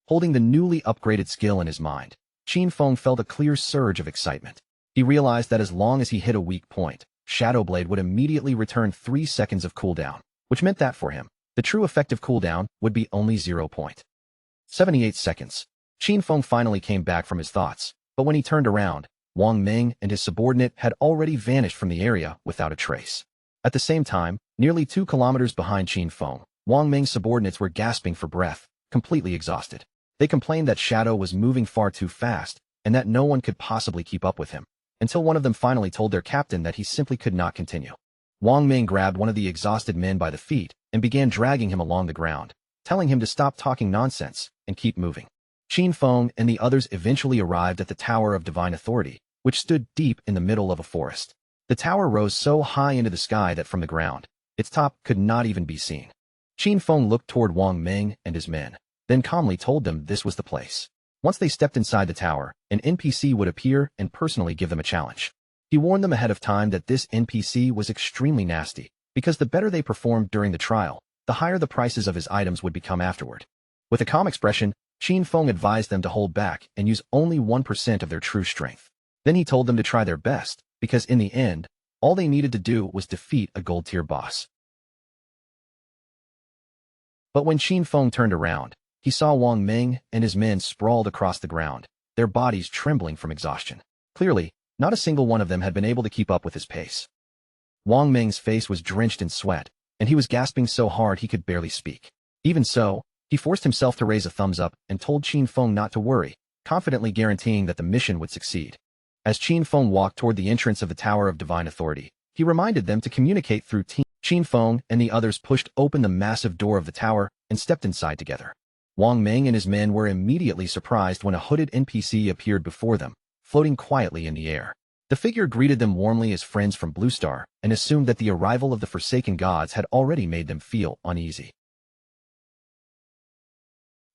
Holding the newly upgraded skill in his mind, Qin felt a clear surge of excitement. He realized that as long as he hit a weak point, Shadow Blade would immediately return 3 seconds of cooldown, which meant that for him, the true effective cooldown would be only 0.78 seconds. Qin finally came back from his thoughts, but when he turned around, Wang Ming and his subordinate had already vanished from the area without a trace. At the same time, nearly 2 kilometers behind Qin Wang Ming's subordinates were gasping for breath, completely exhausted. They complained that Shadow was moving far too fast, and that no one could possibly keep up with him, until one of them finally told their captain that he simply could not continue. Wang Ming grabbed one of the exhausted men by the feet and began dragging him along the ground, telling him to stop talking nonsense and keep moving. Qin and the others eventually arrived at the Tower of Divine Authority, which stood deep in the middle of a forest. The tower rose so high into the sky that from the ground, its top could not even be seen. Qin looked toward Wang Ming and his men, then calmly told them this was the place. Once they stepped inside the tower, an NPC would appear and personally give them a challenge. He warned them ahead of time that this NPC was extremely nasty, because the better they performed during the trial, the higher the prices of his items would become afterward. With a calm expression, Qin advised them to hold back and use only 1% of their true strength. Then he told them to try their best, because in the end, all they needed to do was defeat a gold-tier boss. But when Qin turned around, he saw Wang Ming and his men sprawled across the ground, their bodies trembling from exhaustion. Clearly, not a single one of them had been able to keep up with his pace. Wang Ming's face was drenched in sweat, and he was gasping so hard he could barely speak. Even so, he forced himself to raise a thumbs up and told Qin not to worry, confidently guaranteeing that the mission would succeed. As Qin walked toward the entrance of the Tower of Divine Authority, he reminded them to communicate through Team. Qin and the others pushed open the massive door of the tower and stepped inside together. Wang Ming and his men were immediately surprised when a hooded NPC appeared before them, floating quietly in the air. The figure greeted them warmly as friends from Blue Star and assumed that the arrival of the Forsaken Gods had already made them feel uneasy.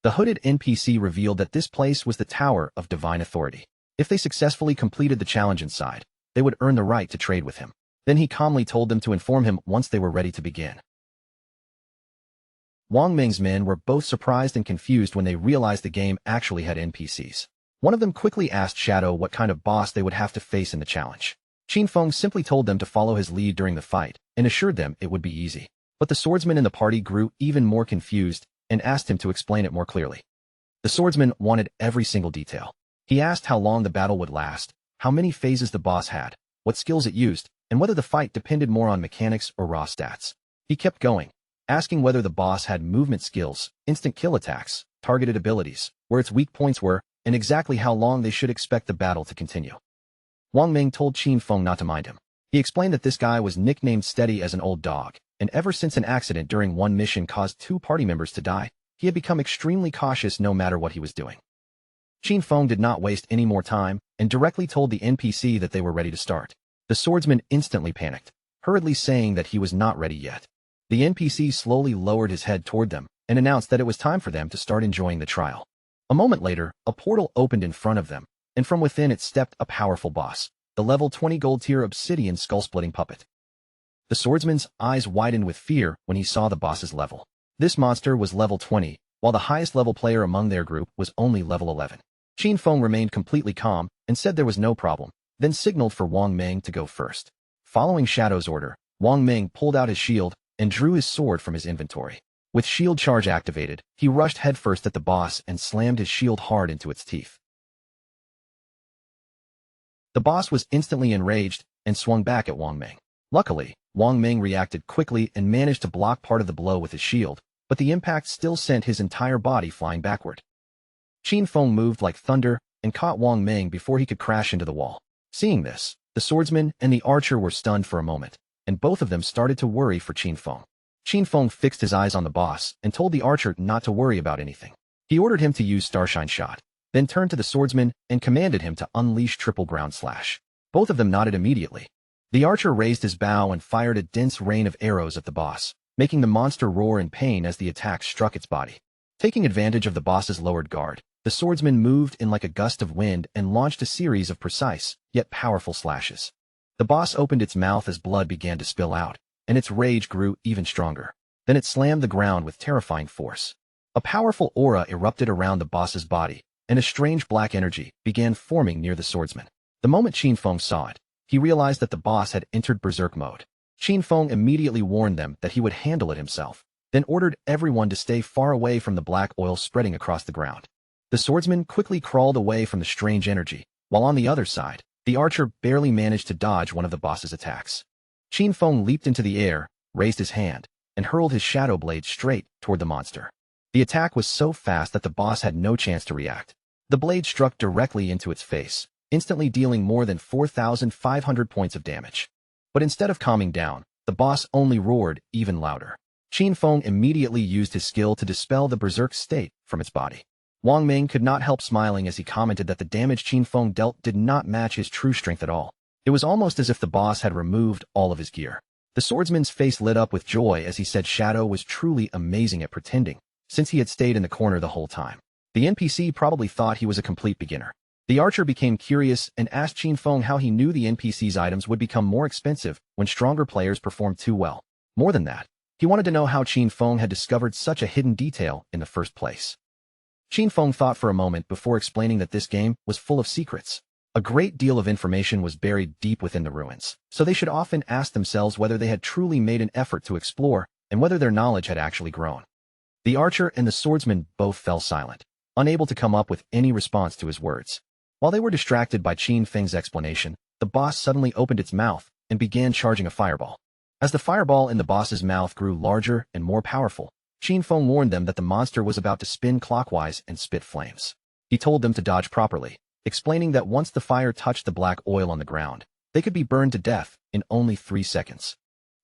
The hooded NPC revealed that this place was the Tower of Divine Authority. If they successfully completed the challenge inside, they would earn the right to trade with him. Then he calmly told them to inform him once they were ready to begin. Wang Ming's men were both surprised and confused when they realized the game actually had NPCs. One of them quickly asked Shadow what kind of boss they would have to face in the challenge. Qin simply told them to follow his lead during the fight and assured them it would be easy. But the swordsman in the party grew even more confused and asked him to explain it more clearly. The swordsman wanted every single detail. He asked how long the battle would last, how many phases the boss had, what skills it used, and whether the fight depended more on mechanics or raw stats. He kept going, asking whether the boss had movement skills, instant kill attacks, targeted abilities, where its weak points were, and exactly how long they should expect the battle to continue. Wang Ming told Qin Feng not to mind him. He explained that this guy was nicknamed Steady as an old dog, and ever since an accident during one mission caused 2 party members to die, he had become extremely cautious no matter what he was doing. Qin Feng did not waste any more time and directly told the NPC that they were ready to start. The swordsman instantly panicked, hurriedly saying that he was not ready yet. The NPC slowly lowered his head toward them and announced that it was time for them to start enjoying the trial. A moment later, a portal opened in front of them, and from within it stepped a powerful boss, the level 20 gold tier obsidian skull-splitting puppet. The swordsman's eyes widened with fear when he saw the boss's level. This monster was level 20, while the highest level player among their group was only level 11. Qin Feng remained completely calm and said there was no problem, then signaled for Wang Ming to go first. Following Shadow's order, Wang Ming pulled out his shield and drew his sword from his inventory. With shield charge activated, he rushed headfirst at the boss and slammed his shield hard into its teeth. The boss was instantly enraged and swung back at Wang Ming. Luckily, Wang Ming reacted quickly and managed to block part of the blow with his shield, but the impact still sent his entire body flying backward. Qin Feng moved like thunder and caught Wang Ming before he could crash into the wall. Seeing this, the swordsman and the archer were stunned for a moment, and both of them started to worry for Qin Feng. Qin Feng fixed his eyes on the boss and told the archer not to worry about anything. He ordered him to use Starshine Shot, then turned to the swordsman and commanded him to unleash triple ground slash. Both of them nodded immediately. The archer raised his bow and fired a dense rain of arrows at the boss, making the monster roar in pain as the attack struck its body. Taking advantage of the boss's lowered guard, the swordsman moved in like a gust of wind and launched a series of precise, yet powerful slashes. The boss opened its mouth as blood began to spill out, and its rage grew even stronger. Then it slammed the ground with terrifying force. A powerful aura erupted around the boss's body, and a strange black energy began forming near the swordsman. The moment Qin Feng saw it, he realized that the boss had entered berserk mode. Qin Feng immediately warned them that he would handle it himself, then ordered everyone to stay far away from the black oil spreading across the ground. The swordsman quickly crawled away from the strange energy, while on the other side, the archer barely managed to dodge one of the boss's attacks. Qin Feng leaped into the air, raised his hand, and hurled his shadow blade straight toward the monster. The attack was so fast that the boss had no chance to react. The blade struck directly into its face, instantly dealing more than 4,500 points of damage. But instead of calming down, the boss only roared even louder. Qin Feng immediately used his skill to dispel the berserk state from its body. Wang Ming could not help smiling as he commented that the damage Qin Feng dealt did not match his true strength at all. It was almost as if the boss had removed all of his gear. The swordsman's face lit up with joy as he said Shadow was truly amazing at pretending, since he had stayed in the corner the whole time. The NPC probably thought he was a complete beginner. The archer became curious and asked Qin Feng how he knew the NPC's items would become more expensive when stronger players performed too well. More than that, he wanted to know how Qin Feng had discovered such a hidden detail in the first place. Qin Feng thought for a moment before explaining that this game was full of secrets. A great deal of information was buried deep within the ruins, so they should often ask themselves whether they had truly made an effort to explore and whether their knowledge had actually grown. The archer and the swordsman both fell silent, unable to come up with any response to his words. While they were distracted by Qin Feng's explanation, the boss suddenly opened its mouth and began charging a fireball. As the fireball in the boss's mouth grew larger and more powerful, Qin Feng warned them that the monster was about to spin clockwise and spit flames. He told them to dodge properly, explaining that once the fire touched the black oil on the ground, they could be burned to death in only 3 seconds.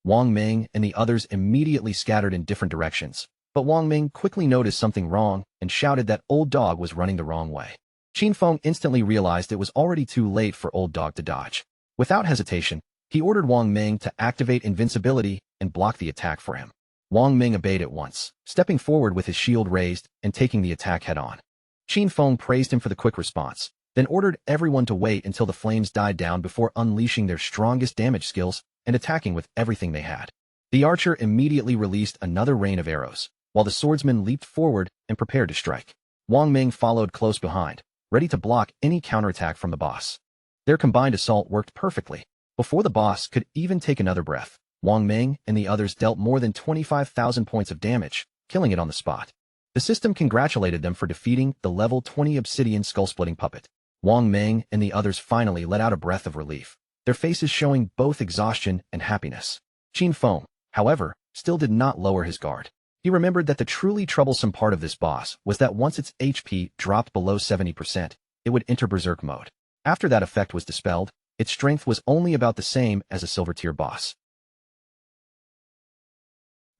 Wang Ming and the others immediately scattered in different directions, but Wang Ming quickly noticed something wrong and shouted that Old Dog was running the wrong way. Qin Feng instantly realized it was already too late for Old Dog to dodge. Without hesitation, he ordered Wang Ming to activate invincibility and block the attack for him. Wang Ming obeyed at once, stepping forward with his shield raised and taking the attack head-on. Qin Feng praised him for the quick response, then ordered everyone to wait until the flames died down before unleashing their strongest damage skills and attacking with everything they had. The archer immediately released another rain of arrows, while the swordsman leaped forward and prepared to strike. Wang Ming followed close behind, ready to block any counterattack from the boss. Their combined assault worked perfectly. Before the boss could even take another breath, Wang Ming and the others dealt more than 25,000 points of damage, killing it on the spot. The system congratulated them for defeating the level 20 obsidian skull-splitting puppet. Wang Ming and the others finally let out a breath of relief, their faces showing both exhaustion and happiness. Qin Feng, however, still did not lower his guard. He remembered that the truly troublesome part of this boss was that once its HP dropped below 70%, it would enter Berserk mode. After that effect was dispelled, its strength was only about the same as a silver tier boss.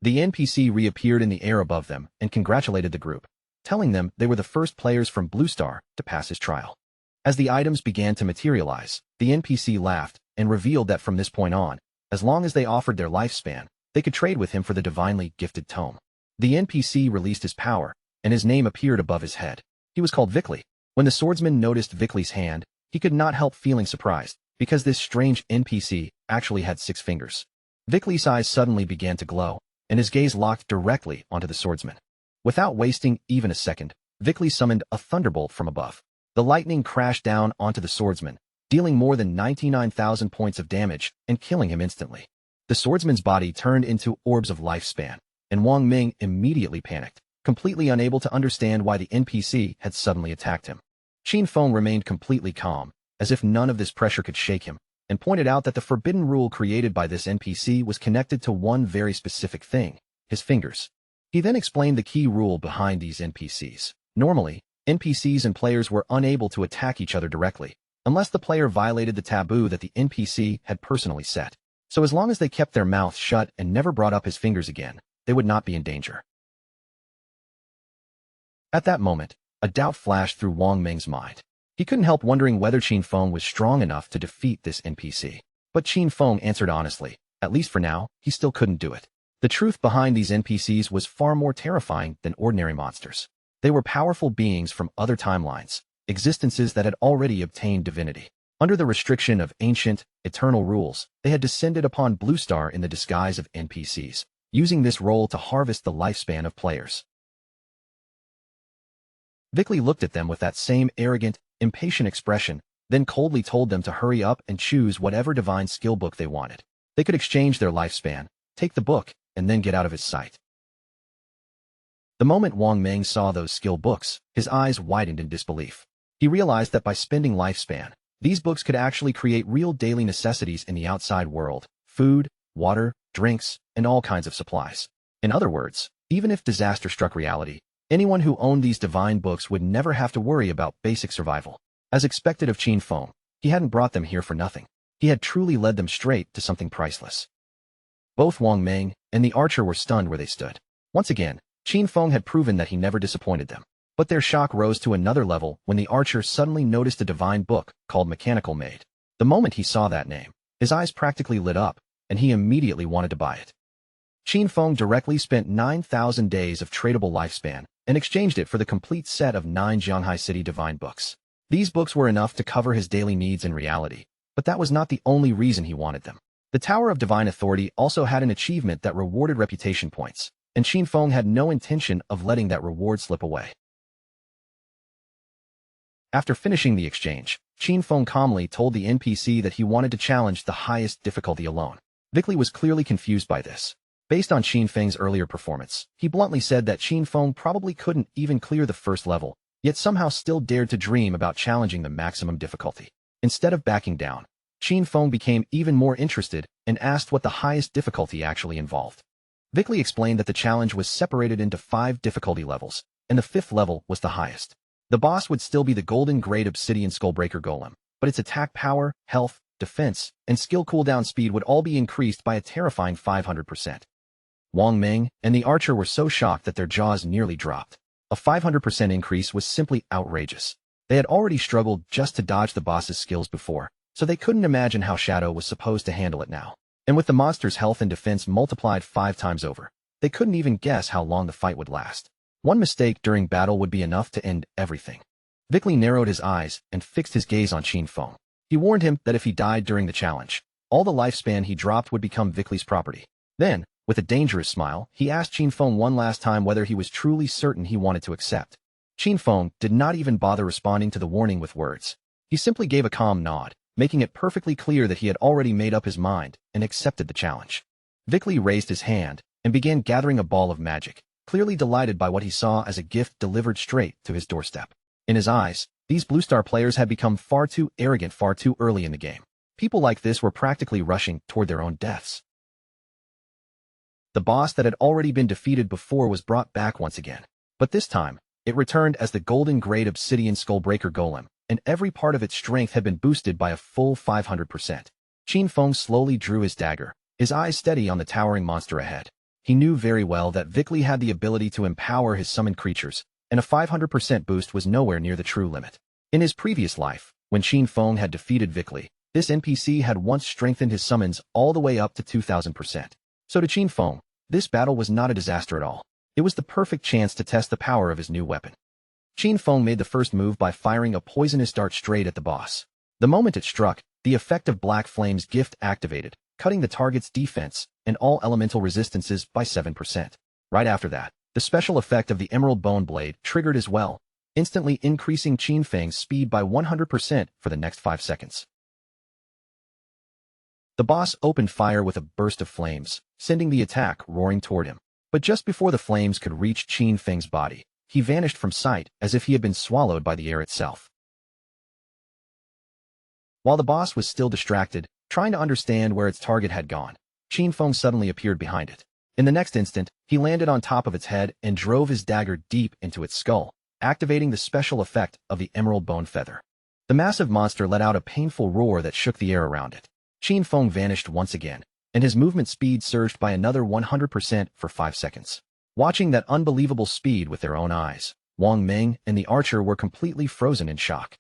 The NPC reappeared in the air above them and congratulated the group, telling them they were the first players from Blue Star to pass his trial. As the items began to materialize, the NPC laughed and revealed that from this point on, as long as they offered their lifespan, they could trade with him for the divinely gifted tome. The NPC released his power, and his name appeared above his head. He was called Vickley. When the swordsman noticed Vickley's hand, he could not help feeling surprised, because this strange NPC actually had 6 fingers. Vickley's eyes suddenly began to glow, and his gaze locked directly onto the swordsman. Without wasting even a second, Vickley summoned a thunderbolt from above. The lightning crashed down onto the swordsman, dealing more than 99,000 points of damage and killing him instantly. The swordsman's body turned into orbs of lifespan, and Wang Ming immediately panicked, completely unable to understand why the NPC had suddenly attacked him. Qin Feng remained completely calm, as if none of this pressure could shake him, and pointed out that the forbidden rule created by this NPC was connected to one very specific thing, his fingers. He then explained the key rule behind these NPCs. Normally, NPCs and players were unable to attack each other directly, unless the player violated the taboo that the NPC had personally set. So as long as they kept their mouth shut and never brought up his fingers again, they would not be in danger. At that moment, a doubt flashed through Wang Ming's mind. He couldn't help wondering whether Qin Feng was strong enough to defeat this NPC. But Qin Feng answered honestly, at least for now, he still couldn't do it. The truth behind these NPCs was far more terrifying than ordinary monsters. They were powerful beings from other timelines, existences that had already obtained divinity. Under the restriction of ancient, eternal rules, they had descended upon Blue Star in the disguise of NPCs, using this role to harvest the lifespan of players. Vickley looked at them with that same arrogant, impatient expression, then coldly told them to hurry up and choose whatever divine skill book they wanted. They could exchange their lifespan, take the book, and then get out of his sight. The moment Wang Ming saw those skill books, his eyes widened in disbelief. He realized that by spending lifespan, these books could actually create real daily necessities in the outside world: food, water, drinks, and all kinds of supplies. In other words, even if disaster struck reality, anyone who owned these divine books would never have to worry about basic survival. As expected of Qin Feng, he hadn't brought them here for nothing. He had truly led them straight to something priceless. Both Wang Ming and the archer were stunned where they stood. Once again, Qin Feng had proven that he never disappointed them. But their shock rose to another level when the archer suddenly noticed a divine book called Mechanical Maid. The moment he saw that name, his eyes practically lit up, and he immediately wanted to buy it. Qin Feng directly spent 9,000 days of tradable lifespan and exchanged it for the complete set of 9 Jianghai City divine books. These books were enough to cover his daily needs in reality, but that was not the only reason he wanted them. The Tower of Divine Authority also had an achievement that rewarded reputation points, and Qin Feng had no intention of letting that reward slip away. After finishing the exchange, Qin Feng calmly told the NPC that he wanted to challenge the highest difficulty alone. Vickley was clearly confused by this. Based on Qin Feng's earlier performance, he bluntly said that Qin Feng probably couldn't even clear the first level, yet somehow still dared to dream about challenging the maximum difficulty. Instead of backing down, Qin Feng became even more interested and asked what the highest difficulty actually involved. Vickley explained that the challenge was separated into 5 difficulty levels, and the 5th level was the highest. The boss would still be the golden grade obsidian skullbreaker golem, but its attack power, health, defense, and skill cooldown speed would all be increased by a terrifying 500%. Wang Ming and the archer were so shocked that their jaws nearly dropped. A 500% increase was simply outrageous. They had already struggled just to dodge the boss's skills before, so they couldn't imagine how Shadow was supposed to handle it now. And with the monster's health and defense multiplied 5 times over, they couldn't even guess how long the fight would last. One mistake during battle would be enough to end everything. Vickley narrowed his eyes and fixed his gaze on Qin Feng. He warned him that if he died during the challenge, all the lifespan he dropped would become Vickley's property. Then, with a dangerous smile, he asked Qin Feng one last time whether he was truly certain he wanted to accept. Qin Feng did not even bother responding to the warning with words. He simply gave a calm nod, making it perfectly clear that he had already made up his mind and accepted the challenge. Vickley raised his hand and began gathering a ball of magic, clearly delighted by what he saw as a gift delivered straight to his doorstep. In his eyes, these Blue Star players had become far too arrogant far too early in the game. People like this were practically rushing toward their own deaths. The boss that had already been defeated before was brought back once again. But this time, it returned as the golden grade obsidian skullbreaker golem, and every part of its strength had been boosted by a full 500%. Qin Feng slowly drew his dagger, his eyes steady on the towering monster ahead. He knew very well that Vickley had the ability to empower his summoned creatures, and a 500% boost was nowhere near the true limit. In his previous life, when Qin Feng had defeated Vickley, this NPC had once strengthened his summons all the way up to 2000%. So to Qin Feng, this battle was not a disaster at all. It was the perfect chance to test the power of his new weapon. Qin Feng made the first move by firing a poisonous dart straight at the boss. The moment it struck, the effect of Black Flame's gift activated, cutting the target's defense and all elemental resistances by 7%. Right after that, the special effect of the Emerald Bone Blade triggered as well, instantly increasing Qin Feng's speed by 100% for the next 5 seconds. The boss opened fire with a burst of flames, sending the attack roaring toward him. But just before the flames could reach Qin Feng's body, he vanished from sight as if he had been swallowed by the air itself. While the boss was still distracted, trying to understand where its target had gone, Qin Feng suddenly appeared behind it. In the next instant, he landed on top of its head and drove his dagger deep into its skull, activating the special effect of the Emerald Bone Feather. The massive monster let out a painful roar that shook the air around it. Qin Feng vanished once again, and his movement speed surged by another 100% for 5 seconds. Watching that unbelievable speed with their own eyes, Wang Meng and the archer were completely frozen in shock.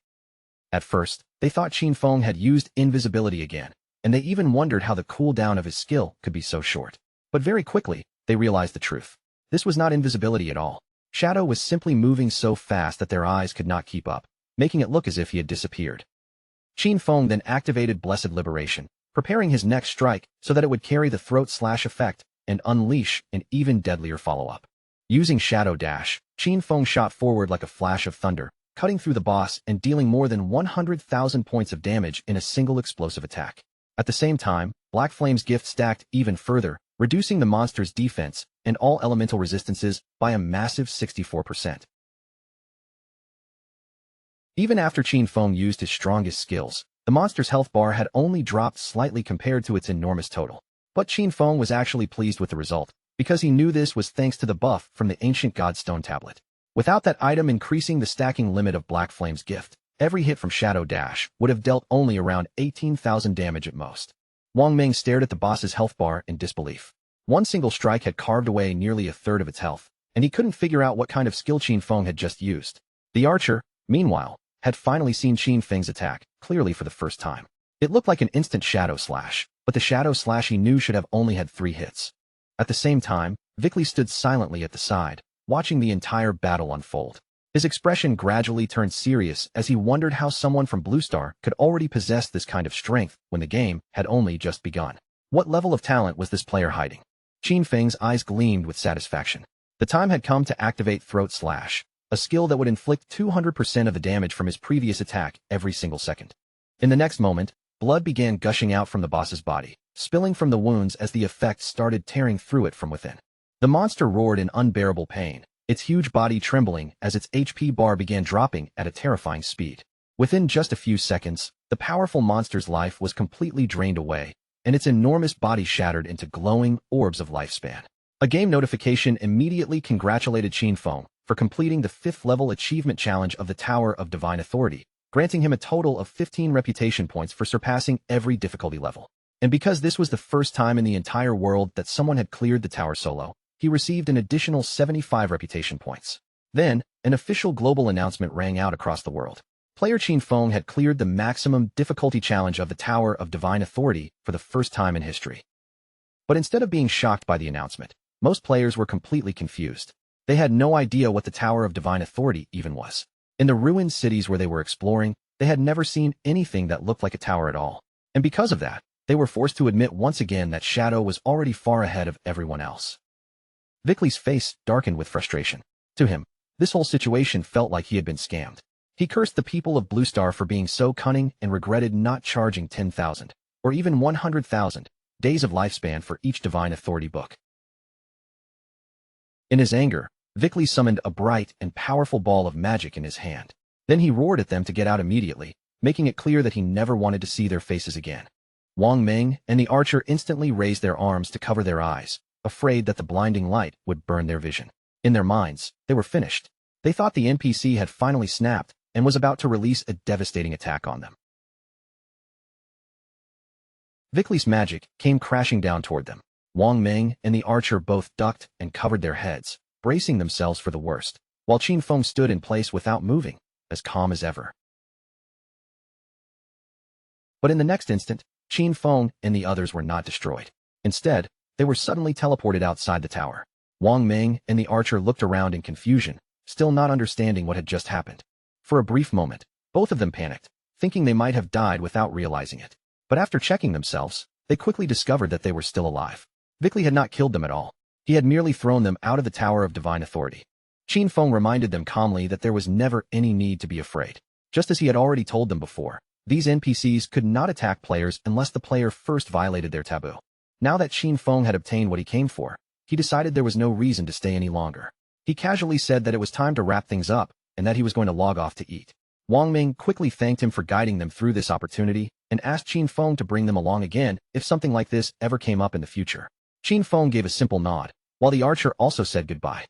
At first, they thought Qin Feng had used invisibility again, and they even wondered how the cooldown of his skill could be so short. But very quickly, they realized the truth. This was not invisibility at all. Shadow was simply moving so fast that their eyes could not keep up, making it look as if he had disappeared. Qin Feng then activated Blessed Liberation, preparing his next strike so that it would carry the throat slash effect and unleash an even deadlier follow-up. Using Shadow Dash, Qin Feng shot forward like a flash of thunder, cutting through the boss and dealing more than 100,000 points of damage in a single explosive attack. At the same time, Black Flame's gift stacked even further, reducing the monster's defense and all elemental resistances by a massive 64%. Even after Qin Feng used his strongest skills, the monster's health bar had only dropped slightly compared to its enormous total. But Qin Feng was actually pleased with the result, because he knew this was thanks to the buff from the ancient God Stone tablet. Without that item increasing the stacking limit of Black Flame's gift, every hit from Shadow Dash would have dealt only around 18,000 damage at most. Wang Meng stared at the boss's health bar in disbelief. One single strike had carved away nearly a third of its health, and he couldn't figure out what kind of skill Qin Feng had just used. The archer, meanwhile, had finally seen Qin Feng's attack clearly for the first time. It looked like an instant shadow slash, but the shadow slash he knew should have only had 3 hits. At the same time, Vickley stood silently at the side, watching the entire battle unfold. His expression gradually turned serious as he wondered how someone from Blue Star could already possess this kind of strength when the game had only just begun. What level of talent was this player hiding? Qin Feng's eyes gleamed with satisfaction. The time had come to activate Throat Slash, a skill that would inflict 200% of the damage from his previous attack every single second. In the next moment, blood began gushing out from the boss's body, spilling from the wounds as the effect started tearing through it from within. The monster roared in unbearable pain, its huge body trembling as its HP bar began dropping at a terrifying speed. Within just a few seconds, the powerful monster's life was completely drained away, and its enormous body shattered into glowing orbs of lifespan. A game notification immediately congratulated Qin Feng for completing the 5th level achievement challenge of the Tower of Divine Authority, granting him a total of 15 reputation points for surpassing every difficulty level. And because this was the first time in the entire world that someone had cleared the tower solo, he received an additional 75 reputation points. Then, an official global announcement rang out across the world. Player Qin Feng had cleared the maximum difficulty challenge of the Tower of Divine Authority for the first time in history. But instead of being shocked by the announcement, most players were completely confused. They had no idea what the Tower of Divine Authority even was. In the ruined cities where they were exploring, they had never seen anything that looked like a tower at all. And because of that, they were forced to admit once again that Shadow was already far ahead of everyone else. Vickley's face darkened with frustration. To him, this whole situation felt like he had been scammed. He cursed the people of Blue Star for being so cunning and regretted not charging 10,000, or even 100,000, days of lifespan for each Divine Authority book. In his anger, Vickley summoned a bright and powerful ball of magic in his hand. Then he roared at them to get out immediately, making it clear that he never wanted to see their faces again. Wang Meng and the archer instantly raised their arms to cover their eyes, afraid that the blinding light would burn their vision. In their minds, they were finished. They thought the NPC had finally snapped and was about to release a devastating attack on them. Vickley's magic came crashing down toward them. Wang Ming and the archer both ducked and covered their heads, bracing themselves for the worst, while Qin Feng stood in place without moving, as calm as ever. But in the next instant, Qin Feng and the others were not destroyed. Instead, they were suddenly teleported outside the tower. Wang Ming and the archer looked around in confusion, still not understanding what had just happened. For a brief moment, both of them panicked, thinking they might have died without realizing it. But after checking themselves, they quickly discovered that they were still alive. Vickley had not killed them at all. He had merely thrown them out of the Tower of Divine Authority. Qin Feng reminded them calmly that there was never any need to be afraid. Just as he had already told them before, these NPCs could not attack players unless the player first violated their taboo. Now that Qin Feng had obtained what he came for, he decided there was no reason to stay any longer. He casually said that it was time to wrap things up and that he was going to log off to eat. Wang Ming quickly thanked him for guiding them through this opportunity and asked Qin Feng to bring them along again if something like this ever came up in the future. Qin Feng gave a simple nod, while the archer also said goodbye.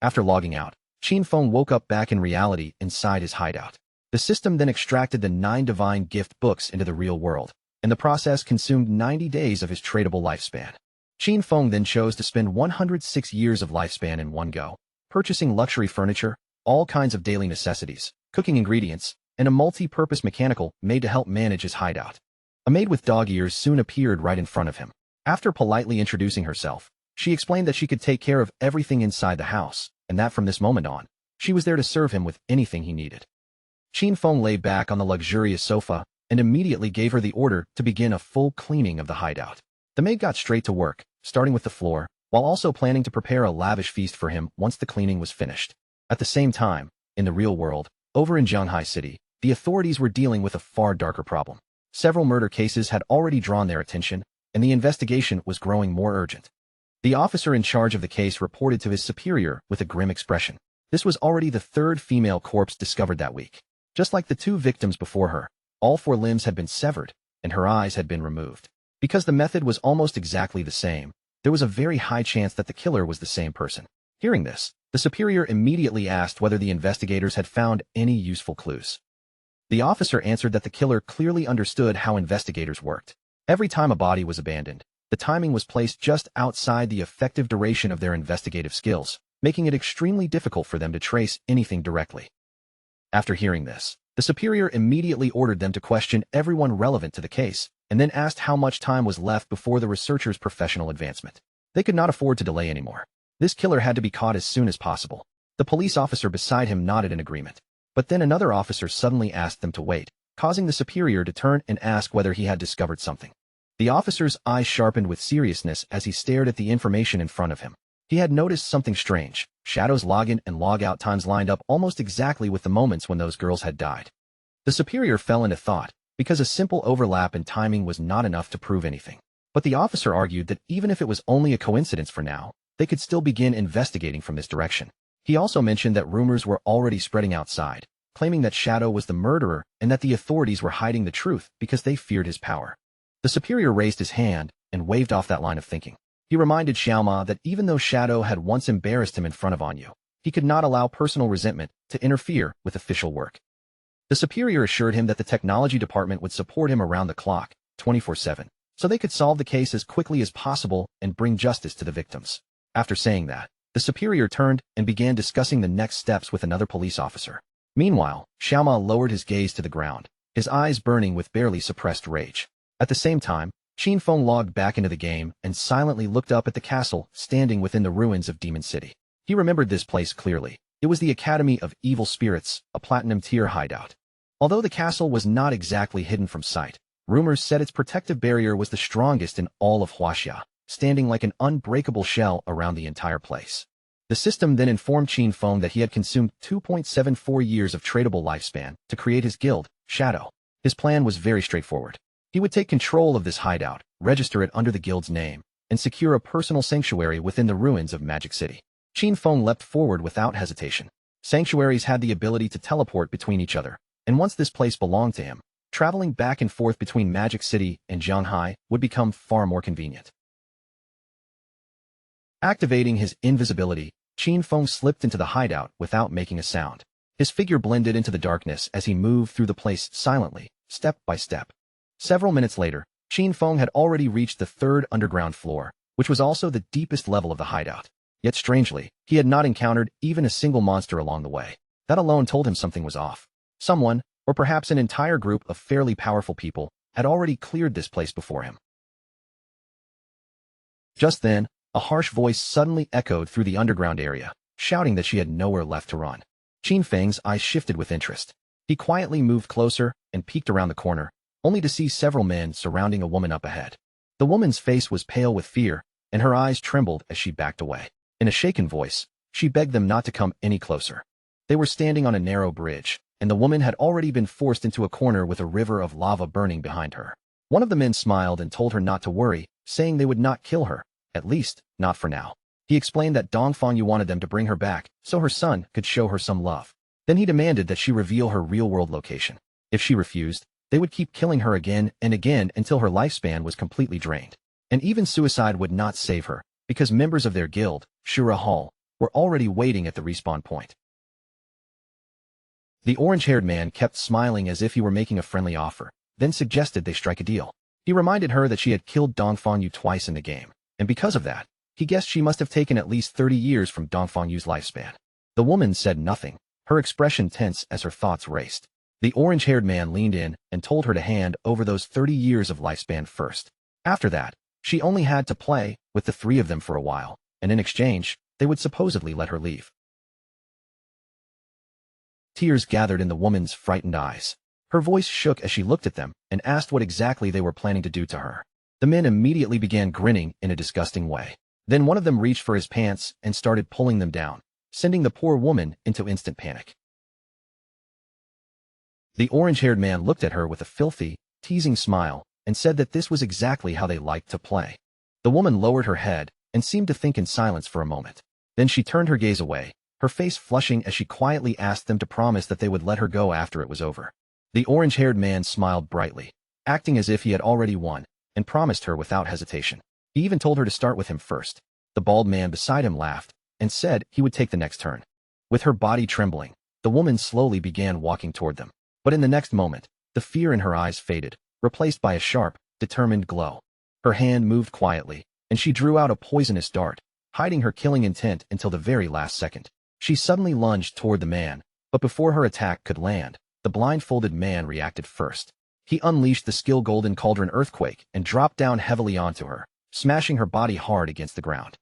After logging out, Qin Feng woke up back in reality inside his hideout. The system then extracted the 9 divine gift books into the real world, and the process consumed 90 days of his tradable lifespan. Qin Feng then chose to spend 106 years of lifespan in one go, purchasing luxury furniture, all kinds of daily necessities, cooking ingredients, and a multi-purpose mechanical made to help manage his hideout. A maid with dog ears soon appeared right in front of him. After politely introducing herself, she explained that she could take care of everything inside the house, and that from this moment on, she was there to serve him with anything he needed. Qin Feng lay back on the luxurious sofa and immediately gave her the order to begin a full cleaning of the hideout. The maid got straight to work, starting with the floor, while also planning to prepare a lavish feast for him once the cleaning was finished. At the same time, in the real world, over in Zhanghai City, the authorities were dealing with a far darker problem. Several murder cases had already drawn their attention, and the investigation was growing more urgent. The officer in charge of the case reported to his superior with a grim expression. This was already the 3rd female corpse discovered that week. Just like the 2 victims before her, all 4 limbs had been severed, and her eyes had been removed. Because the method was almost exactly the same, there was a very high chance that the killer was the same person. Hearing this, the superior immediately asked whether the investigators had found any useful clues. The officer answered that the killer clearly understood how investigators worked. Every time a body was abandoned, the timing was placed just outside the effective duration of their investigative skills, making it extremely difficult for them to trace anything directly. After hearing this, the superior immediately ordered them to question everyone relevant to the case, and then asked how much time was left before the researchers' professional advancement. They could not afford to delay anymore. This killer had to be caught as soon as possible. The police officer beside him nodded in agreement. But then another officer suddenly asked them to wait, causing the superior to turn and ask whether he had discovered something. The officer's eyes sharpened with seriousness as he stared at the information in front of him. He had noticed something strange. Shadow's login and logout times lined up almost exactly with the moments when those girls had died. The superior fell into thought, because a simple overlap in timing was not enough to prove anything. But the officer argued that even if it was only a coincidence for now, they could still begin investigating from this direction. He also mentioned that rumors were already spreading outside, claiming that Shadow was the murderer and that the authorities were hiding the truth because they feared his power. The superior raised his hand and waved off that line of thinking. He reminded Xiaoma that even though Shadow had once embarrassed him in front of Anyu, he could not allow personal resentment to interfere with official work. The superior assured him that the technology department would support him around the clock, 24/7, so they could solve the case as quickly as possible and bring justice to the victims. After saying that, the superior turned and began discussing the next steps with another police officer. Meanwhile, Xiaoma lowered his gaze to the ground, his eyes burning with barely suppressed rage. At the same time, Qin Feng logged back into the game and silently looked up at the castle standing within the ruins of Demon City. He remembered this place clearly. It was the Academy of Evil Spirits, a platinum-tier hideout. Although the castle was not exactly hidden from sight, rumors said its protective barrier was the strongest in all of Huaxia, standing like an unbreakable shell around the entire place. The system then informed Qin Feng that he had consumed 2.74 years of tradable lifespan to create his guild, Shadow. His plan was very straightforward. He would take control of this hideout, register it under the guild's name, and secure a personal sanctuary within the ruins of Magic City. Qin Feng leapt forward without hesitation. Sanctuaries had the ability to teleport between each other, and once this place belonged to him, traveling back and forth between Magic City and Zhanghai would become far more convenient. Activating his invisibility, Qin Feng slipped into the hideout without making a sound. His figure blended into the darkness as he moved through the place silently, step by step. Several minutes later, Qin Feng had already reached the third underground floor, which was also the deepest level of the hideout. Yet strangely, he had not encountered even a single monster along the way. That alone told him something was off. Someone, or perhaps an entire group of fairly powerful people, had already cleared this place before him. Just then, a harsh voice suddenly echoed through the underground area, shouting that she had nowhere left to run. Qin Feng's eyes shifted with interest. He quietly moved closer and peeked around the corner, only to see several men surrounding a woman up ahead. The woman's face was pale with fear, and her eyes trembled as she backed away. In a shaken voice, she begged them not to come any closer. They were standing on a narrow bridge, and the woman had already been forced into a corner with a river of lava burning behind her. One of the men smiled and told her not to worry, saying they would not kill her, at least, not for now. He explained that Dongfang Yu wanted them to bring her back so her son could show her some love. Then he demanded that she reveal her real-world location. If she refused, they would keep killing her again and again until her lifespan was completely drained. And even suicide would not save her, because members of their guild, Shura Hall, were already waiting at the respawn point. The orange-haired man kept smiling as if he were making a friendly offer, then suggested they strike a deal. He reminded her that she had killed Dongfang Yu twice in the game, and because of that, he guessed she must have taken at least 30 years from Dongfang Yu's lifespan. The woman said nothing, her expression tense as her thoughts raced. The orange-haired man leaned in and told her to hand over those 30 years of lifespan first. After that, she only had to play with the three of them for a while, and in exchange, they would supposedly let her leave. Tears gathered in the woman's frightened eyes. Her voice shook as she looked at them and asked what exactly they were planning to do to her. The men immediately began grinning in a disgusting way. Then one of them reached for his pants and started pulling them down, sending the poor woman into instant panic. The orange-haired man looked at her with a filthy, teasing smile and said that this was exactly how they liked to play. The woman lowered her head and seemed to think in silence for a moment. Then she turned her gaze away, her face flushing as she quietly asked them to promise that they would let her go after it was over. The orange-haired man smiled brightly, acting as if he had already won, and promised her without hesitation. He even told her to start with him first. The bald man beside him laughed and said he would take the next turn. With her body trembling, the woman slowly began walking toward them. But in the next moment, the fear in her eyes faded, replaced by a sharp, determined glow. Her hand moved quietly, and she drew out a poisonous dart, hiding her killing intent until the very last second. She suddenly lunged toward the man, but before her attack could land, the blindfolded man reacted first. He unleashed the skill Golden Cauldron Earthquake and dropped down heavily onto her, smashing her body hard against the ground.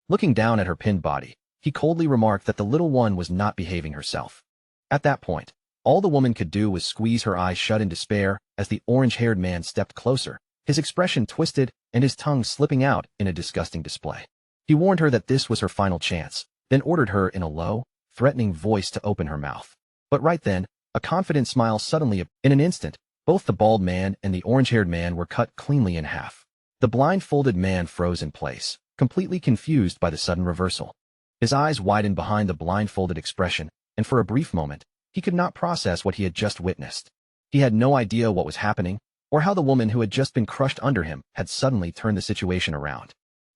Looking down at her pinned body, he coldly remarked that the little one was not behaving herself. At that point, all the woman could do was squeeze her eyes shut in despair as the orange-haired man stepped closer, his expression twisted and his tongue slipping out in a disgusting display. He warned her that this was her final chance, then ordered her in a low, threatening voice to open her mouth. But right then, a confident smile suddenly appeared. In an instant, both the bald man and the orange-haired man were cut cleanly in half. The blindfolded man froze in place, completely confused by the sudden reversal. His eyes widened behind the blindfolded expression, and for a brief moment, he could not process what he had just witnessed. He had no idea what was happening, or how the woman who had just been crushed under him had suddenly turned the situation around.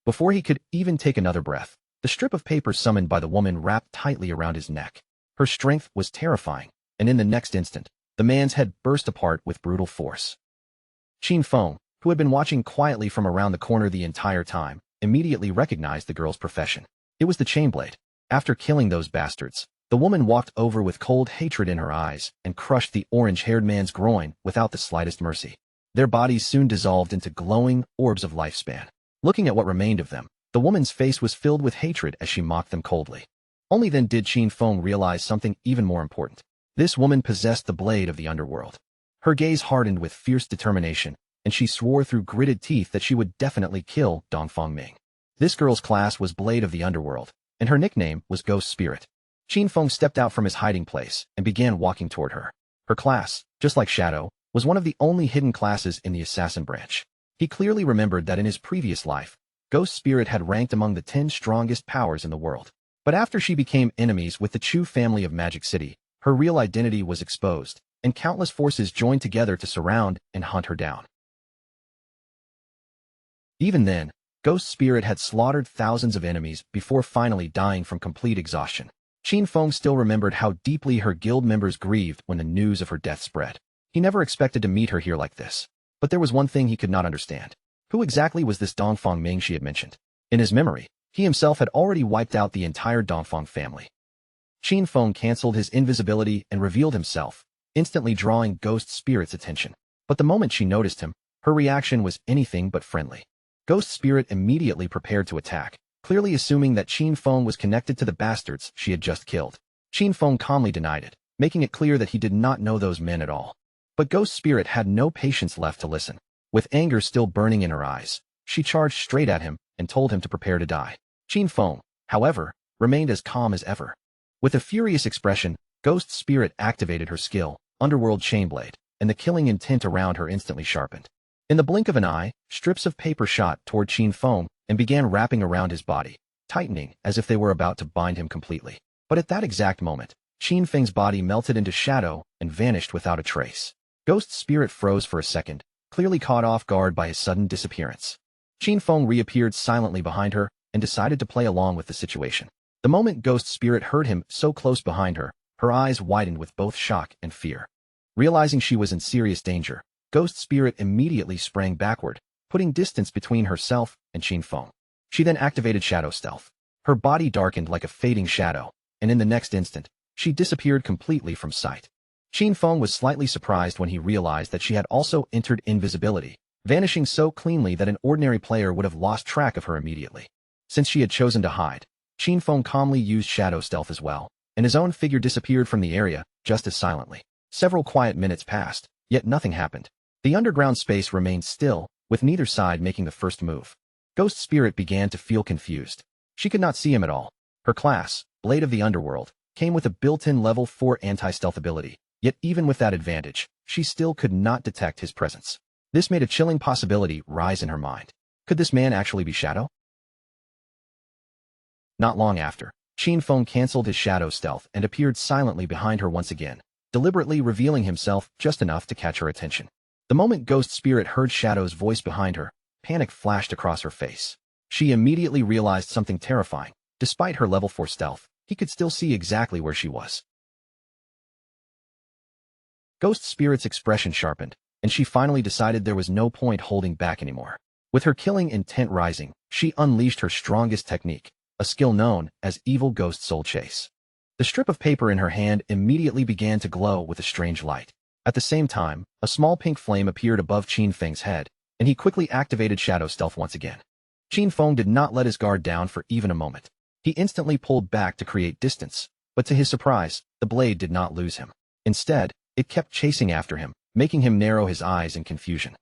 Before he could even take another breath, the strip of paper summoned by the woman wrapped tightly around his neck. Her strength was terrifying, and in the next instant, the man's head burst apart with brutal force. Qin Feng, who had been watching quietly from around the corner the entire time, immediately recognized the girl's profession. It was the chainblade. After killing those bastards, the woman walked over with cold hatred in her eyes and crushed the orange-haired man's groin without the slightest mercy. Their bodies soon dissolved into glowing orbs of lifespan. Looking at what remained of them, the woman's face was filled with hatred as she mocked them coldly. Only then did Qin Feng realize something even more important. This woman possessed the blade of the underworld. Her gaze hardened with fierce determination, and she swore through gritted teeth that she would definitely kill Dongfang Ming. This girl's class was Blade of the Underworld, and her nickname was Ghost Spirit. Qin Feng stepped out from his hiding place and began walking toward her. Her class, just like Shadow, was one of the only hidden classes in the assassin branch. He clearly remembered that in his previous life, Ghost Spirit had ranked among the 10 strongest powers in the world. But after she became enemies with the Chu family of Magic City, her real identity was exposed, and countless forces joined together to surround and hunt her down. Even then, Ghost Spirit had slaughtered thousands of enemies before finally dying from complete exhaustion. Qin Feng still remembered how deeply her guild members grieved when the news of her death spread. He never expected to meet her here like this. But there was one thing he could not understand. Who exactly was this Dongfang Ming she had mentioned? In his memory, he himself had already wiped out the entire Dongfang family. Qin Feng canceled his invisibility and revealed himself, instantly drawing Ghost Spirit's attention. But the moment she noticed him, her reaction was anything but friendly. Ghost Spirit immediately prepared to attack, clearly assuming that Qin Feng was connected to the bastards she had just killed. Qin Feng calmly denied it, making it clear that he did not know those men at all. But Ghost Spirit had no patience left to listen. With anger still burning in her eyes, she charged straight at him and told him to prepare to die. Qin Feng, however, remained as calm as ever. With a furious expression, Ghost Spirit activated her skill, Underworld Chainblade, and the killing intent around her instantly sharpened. In the blink of an eye, strips of paper shot toward Qin Feng and began wrapping around his body, tightening as if they were about to bind him completely. But at that exact moment, Qin Feng's body melted into shadow and vanished without a trace. Ghost Spirit froze for a second, clearly caught off guard by his sudden disappearance. Qin Feng reappeared silently behind her and decided to play along with the situation. The moment Ghost Spirit heard him so close behind her, her eyes widened with both shock and fear. Realizing she was in serious danger, Ghost Spirit immediately sprang backward, putting distance between herself and Qin Feng. She then activated Shadow Stealth. Her body darkened like a fading shadow, and in the next instant, she disappeared completely from sight. Qin Feng was slightly surprised when he realized that she had also entered invisibility, vanishing so cleanly that an ordinary player would have lost track of her immediately. Since she had chosen to hide, Qin Feng calmly used Shadow Stealth as well, and his own figure disappeared from the area just as silently. Several quiet minutes passed, yet nothing happened. The underground space remained still, with neither side making the first move. Ghost Spirit began to feel confused. She could not see him at all. Her class, Blade of the Underworld, came with a built-in level 4 anti-stealth ability, yet even with that advantage, she still could not detect his presence. This made a chilling possibility rise in her mind. Could this man actually be Shadow? Not long after, Qin Feng canceled his Shadow Stealth and appeared silently behind her once again, deliberately revealing himself just enough to catch her attention. The moment Ghost Spirit heard Shadow's voice behind her, panic flashed across her face. She immediately realized something terrifying. Despite her level 4 stealth, he could still see exactly where she was. Ghost Spirit's expression sharpened, and she finally decided there was no point holding back anymore. With her killing intent rising, she unleashed her strongest technique, a skill known as Evil Ghost Soul Chase. The strip of paper in her hand immediately began to glow with a strange light. At the same time, a small pink flame appeared above Qin Feng's head, and he quickly activated Shadow Stealth once again. Qin Feng did not let his guard down for even a moment. He instantly pulled back to create distance, but to his surprise, the blade did not lose him. Instead, it kept chasing after him, making him narrow his eyes in confusion.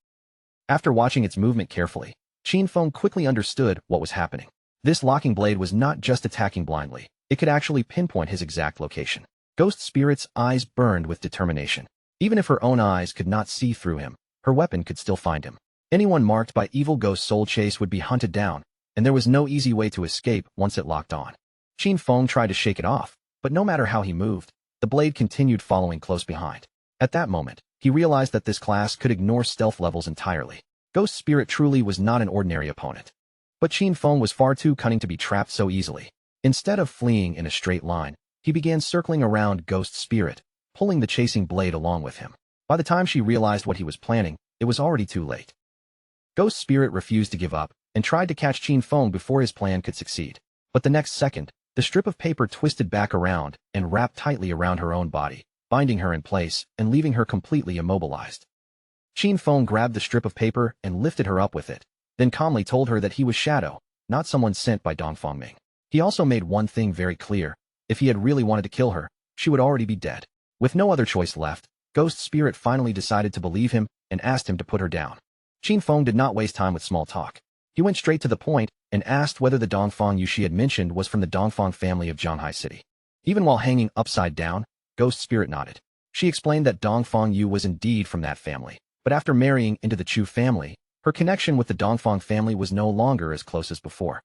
After watching its movement carefully, Qin Feng quickly understood what was happening. This locking blade was not just attacking blindly, it could actually pinpoint his exact location. Ghost Spirit's eyes burned with determination. Even if her own eyes could not see through him, her weapon could still find him. Anyone marked by Evil Ghost Soul Chase would be hunted down, and there was no easy way to escape once it locked on. Qin Feng tried to shake it off, but no matter how he moved, the blade continued following close behind. At that moment, he realized that this class could ignore stealth levels entirely. Ghost Spirit truly was not an ordinary opponent. But Qin Feng was far too cunning to be trapped so easily. Instead of fleeing in a straight line, he began circling around Ghost Spirit, pulling the chasing blade along with him. By the time she realized what he was planning, it was already too late. Ghost Spirit refused to give up, and tried to catch Qin Feng before his plan could succeed. But the next second, the strip of paper twisted back around and wrapped tightly around her own body, binding her in place and leaving her completely immobilized. Qin Feng grabbed the strip of paper and lifted her up with it, then calmly told her that he was Shadow, not someone sent by Dongfang Ming. He also made one thing very clear: if he had really wanted to kill her, she would already be dead. With no other choice left, Ghost Spirit finally decided to believe him and asked him to put her down. Qin Feng did not waste time with small talk. He went straight to the point and asked whether the Dongfang Yu she had mentioned was from the Dongfang family of Zhanghai City. Even while hanging upside down, Ghost Spirit nodded. She explained that Dongfang Yu was indeed from that family, but after marrying into the Chu family, her connection with the Dongfang family was no longer as close as before.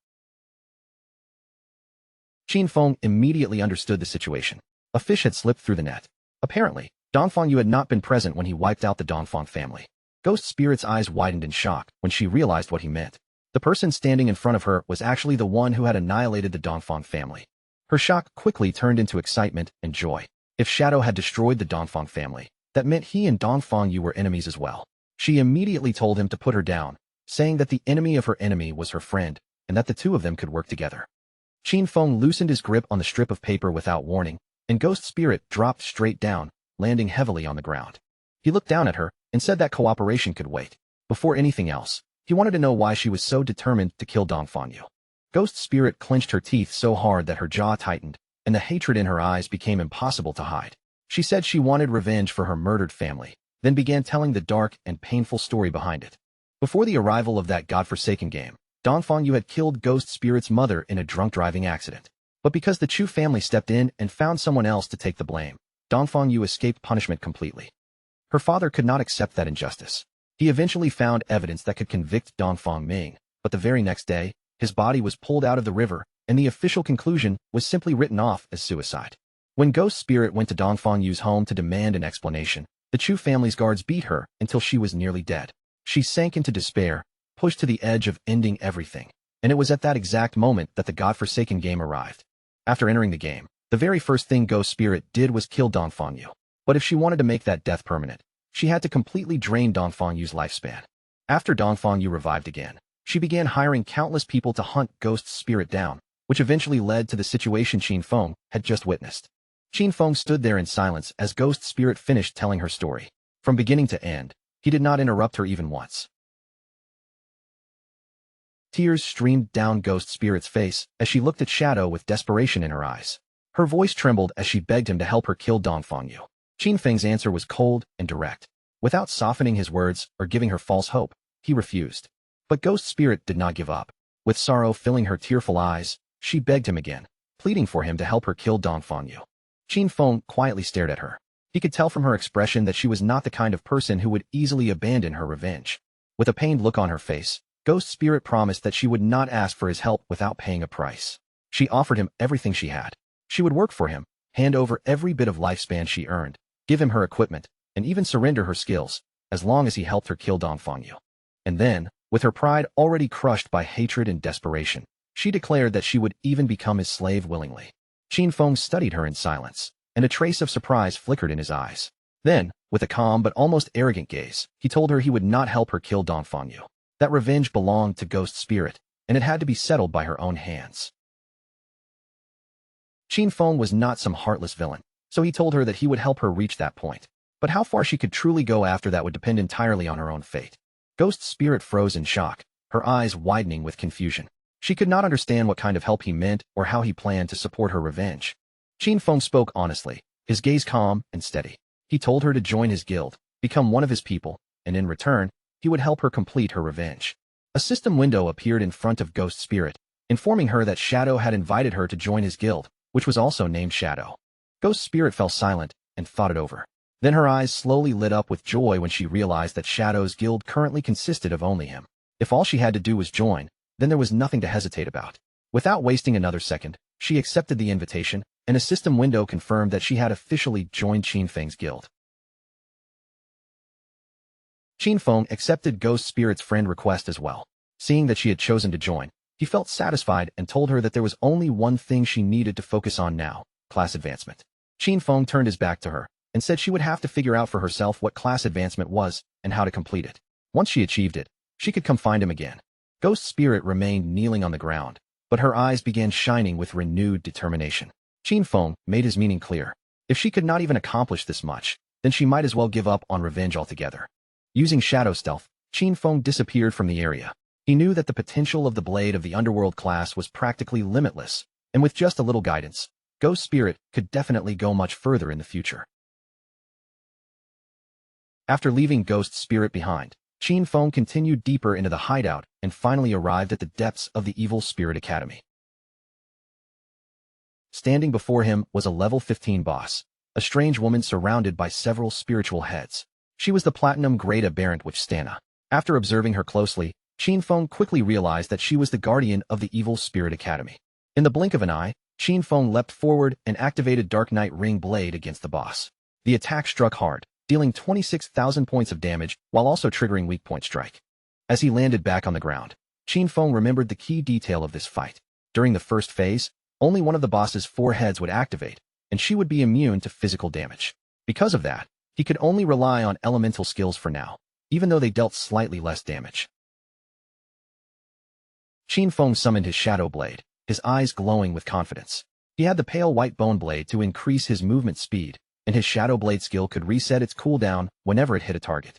Qin Feng immediately understood the situation. A fish had slipped through the net. Apparently, Dongfang Yu had not been present when he wiped out the Dongfang family. Ghost Spirit's eyes widened in shock when she realized what he meant. The person standing in front of her was actually the one who had annihilated the Dongfang family. Her shock quickly turned into excitement and joy. If Shadow had destroyed the Dongfang family, that meant he and Dongfang Yu were enemies as well. She immediately told him to put her down, saying that the enemy of her enemy was her friend, and that the two of them could work together. Qin Feng loosened his grip on the strip of paper without warning, and Ghost Spirit dropped straight down, landing heavily on the ground. He looked down at her and said that cooperation could wait. Before anything else, he wanted to know why she was so determined to kill Dongfang Yu. Ghost Spirit clenched her teeth so hard that her jaw tightened, and the hatred in her eyes became impossible to hide. She said she wanted revenge for her murdered family, then began telling the dark and painful story behind it. Before the arrival of that godforsaken game, Dongfang Yu had killed Ghost Spirit's mother in a drunk driving accident. But because the Chu family stepped in and found someone else to take the blame, Dongfang Yu escaped punishment completely. Her father could not accept that injustice. He eventually found evidence that could convict Dongfang Ming, but the very next day, his body was pulled out of the river, and the official conclusion was simply written off as suicide. When Ghost Spirit went to Dongfang Yu's home to demand an explanation, the Chu family's guards beat her until she was nearly dead. She sank into despair, pushed to the edge of ending everything, and it was at that exact moment that the godforsaken game arrived. After entering the game, the very first thing Ghost Spirit did was kill Dongfang Yu. But if she wanted to make that death permanent, she had to completely drain Dongfang Yu's lifespan. After Dongfang Yu revived again, she began hiring countless people to hunt Ghost Spirit down, which eventually led to the situation Qin Feng had just witnessed. Qin Feng stood there in silence as Ghost Spirit finished telling her story. From beginning to end, he did not interrupt her even once. Tears streamed down Ghost Spirit's face as she looked at Shadow with desperation in her eyes. Her voice trembled as she begged him to help her kill Dongfang Yu. Qin Feng's answer was cold and direct. Without softening his words or giving her false hope, he refused. But Ghost Spirit did not give up. With sorrow filling her tearful eyes, she begged him again, pleading for him to help her kill Dongfang Yu. Qin Feng quietly stared at her. He could tell from her expression that she was not the kind of person who would easily abandon her revenge. With a pained look on her face, Ghost Spirit promised that she would not ask for his help without paying a price. She offered him everything she had. She would work for him, hand over every bit of lifespan she earned, give him her equipment, and even surrender her skills, as long as he helped her kill Dongfang Yu. And then, with her pride already crushed by hatred and desperation, she declared that she would even become his slave willingly. Qin Feng studied her in silence, and a trace of surprise flickered in his eyes. Then, with a calm but almost arrogant gaze, he told her he would not help her kill Dongfang Yu. That revenge belonged to Ghost Spirit, and it had to be settled by her own hands. Qin Feng was not some heartless villain, so he told her that he would help her reach that point. But how far she could truly go after that would depend entirely on her own fate. Ghost Spirit froze in shock, her eyes widening with confusion. She could not understand what kind of help he meant or how he planned to support her revenge. Qin Feng spoke honestly, his gaze calm and steady. He told her to join his guild, become one of his people, and in return, he would help her complete her revenge. A system window appeared in front of Ghost Spirit, informing her that Shadow had invited her to join his guild, which was also named Shadow. Ghost Spirit fell silent and thought it over. Then her eyes slowly lit up with joy when she realized that Shadow's guild currently consisted of only him. If all she had to do was join, then there was nothing to hesitate about. Without wasting another second, she accepted the invitation, and a system window confirmed that she had officially joined Qin Feng's guild. Qin Feng accepted Ghost Spirit's friend request as well. Seeing that she had chosen to join, he felt satisfied and told her that there was only one thing she needed to focus on now: class advancement. Qin Feng turned his back to her and said she would have to figure out for herself what class advancement was and how to complete it. Once she achieved it, she could come find him again. Ghost Spirit remained kneeling on the ground, but her eyes began shining with renewed determination. Qin Feng made his meaning clear. If she could not even accomplish this much, then she might as well give up on revenge altogether. Using shadow stealth, Qin Feng disappeared from the area. He knew that the potential of the blade of the underworld class was practically limitless, and with just a little guidance, Ghost Spirit could definitely go much further in the future. After leaving Ghost Spirit behind, Qin Feng continued deeper into the hideout and finally arrived at the depths of the Evil Spirit Academy. Standing before him was a level 15 boss, a strange woman surrounded by several spiritual heads. She was the Platinum Grade Aberrant Witch Stana. After observing her closely, Qin Feng quickly realized that she was the guardian of the Evil Spirit Academy. In the blink of an eye, Qin Feng leapt forward and activated Dark Knight Ring Blade against the boss. The attack struck hard, dealing 26,000 points of damage while also triggering weak point strike. As he landed back on the ground, Qin Feng remembered the key detail of this fight. During the first phase, only one of the boss's 4 heads would activate, and she would be immune to physical damage. Because of that, he could only rely on elemental skills for now, even though they dealt slightly less damage. Qin Feng summoned his Shadow Blade, his eyes glowing with confidence. He had the pale white bone blade to increase his movement speed, and his Shadow Blade skill could reset its cooldown whenever it hit a target.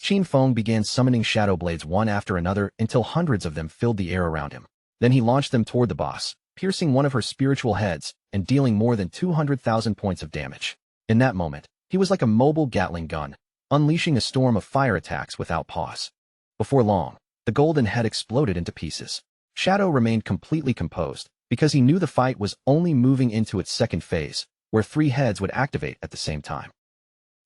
Qin Feng began summoning Shadow Blades one after another until hundreds of them filled the air around him. Then he launched them toward the boss, piercing one of her spiritual heads and dealing more than 200,000 points of damage. In that moment, he was like a mobile Gatling gun, unleashing a storm of fire attacks without pause. Before long, the golden head exploded into pieces. Shadow remained completely composed, because he knew the fight was only moving into its second phase, where 3 heads would activate at the same time.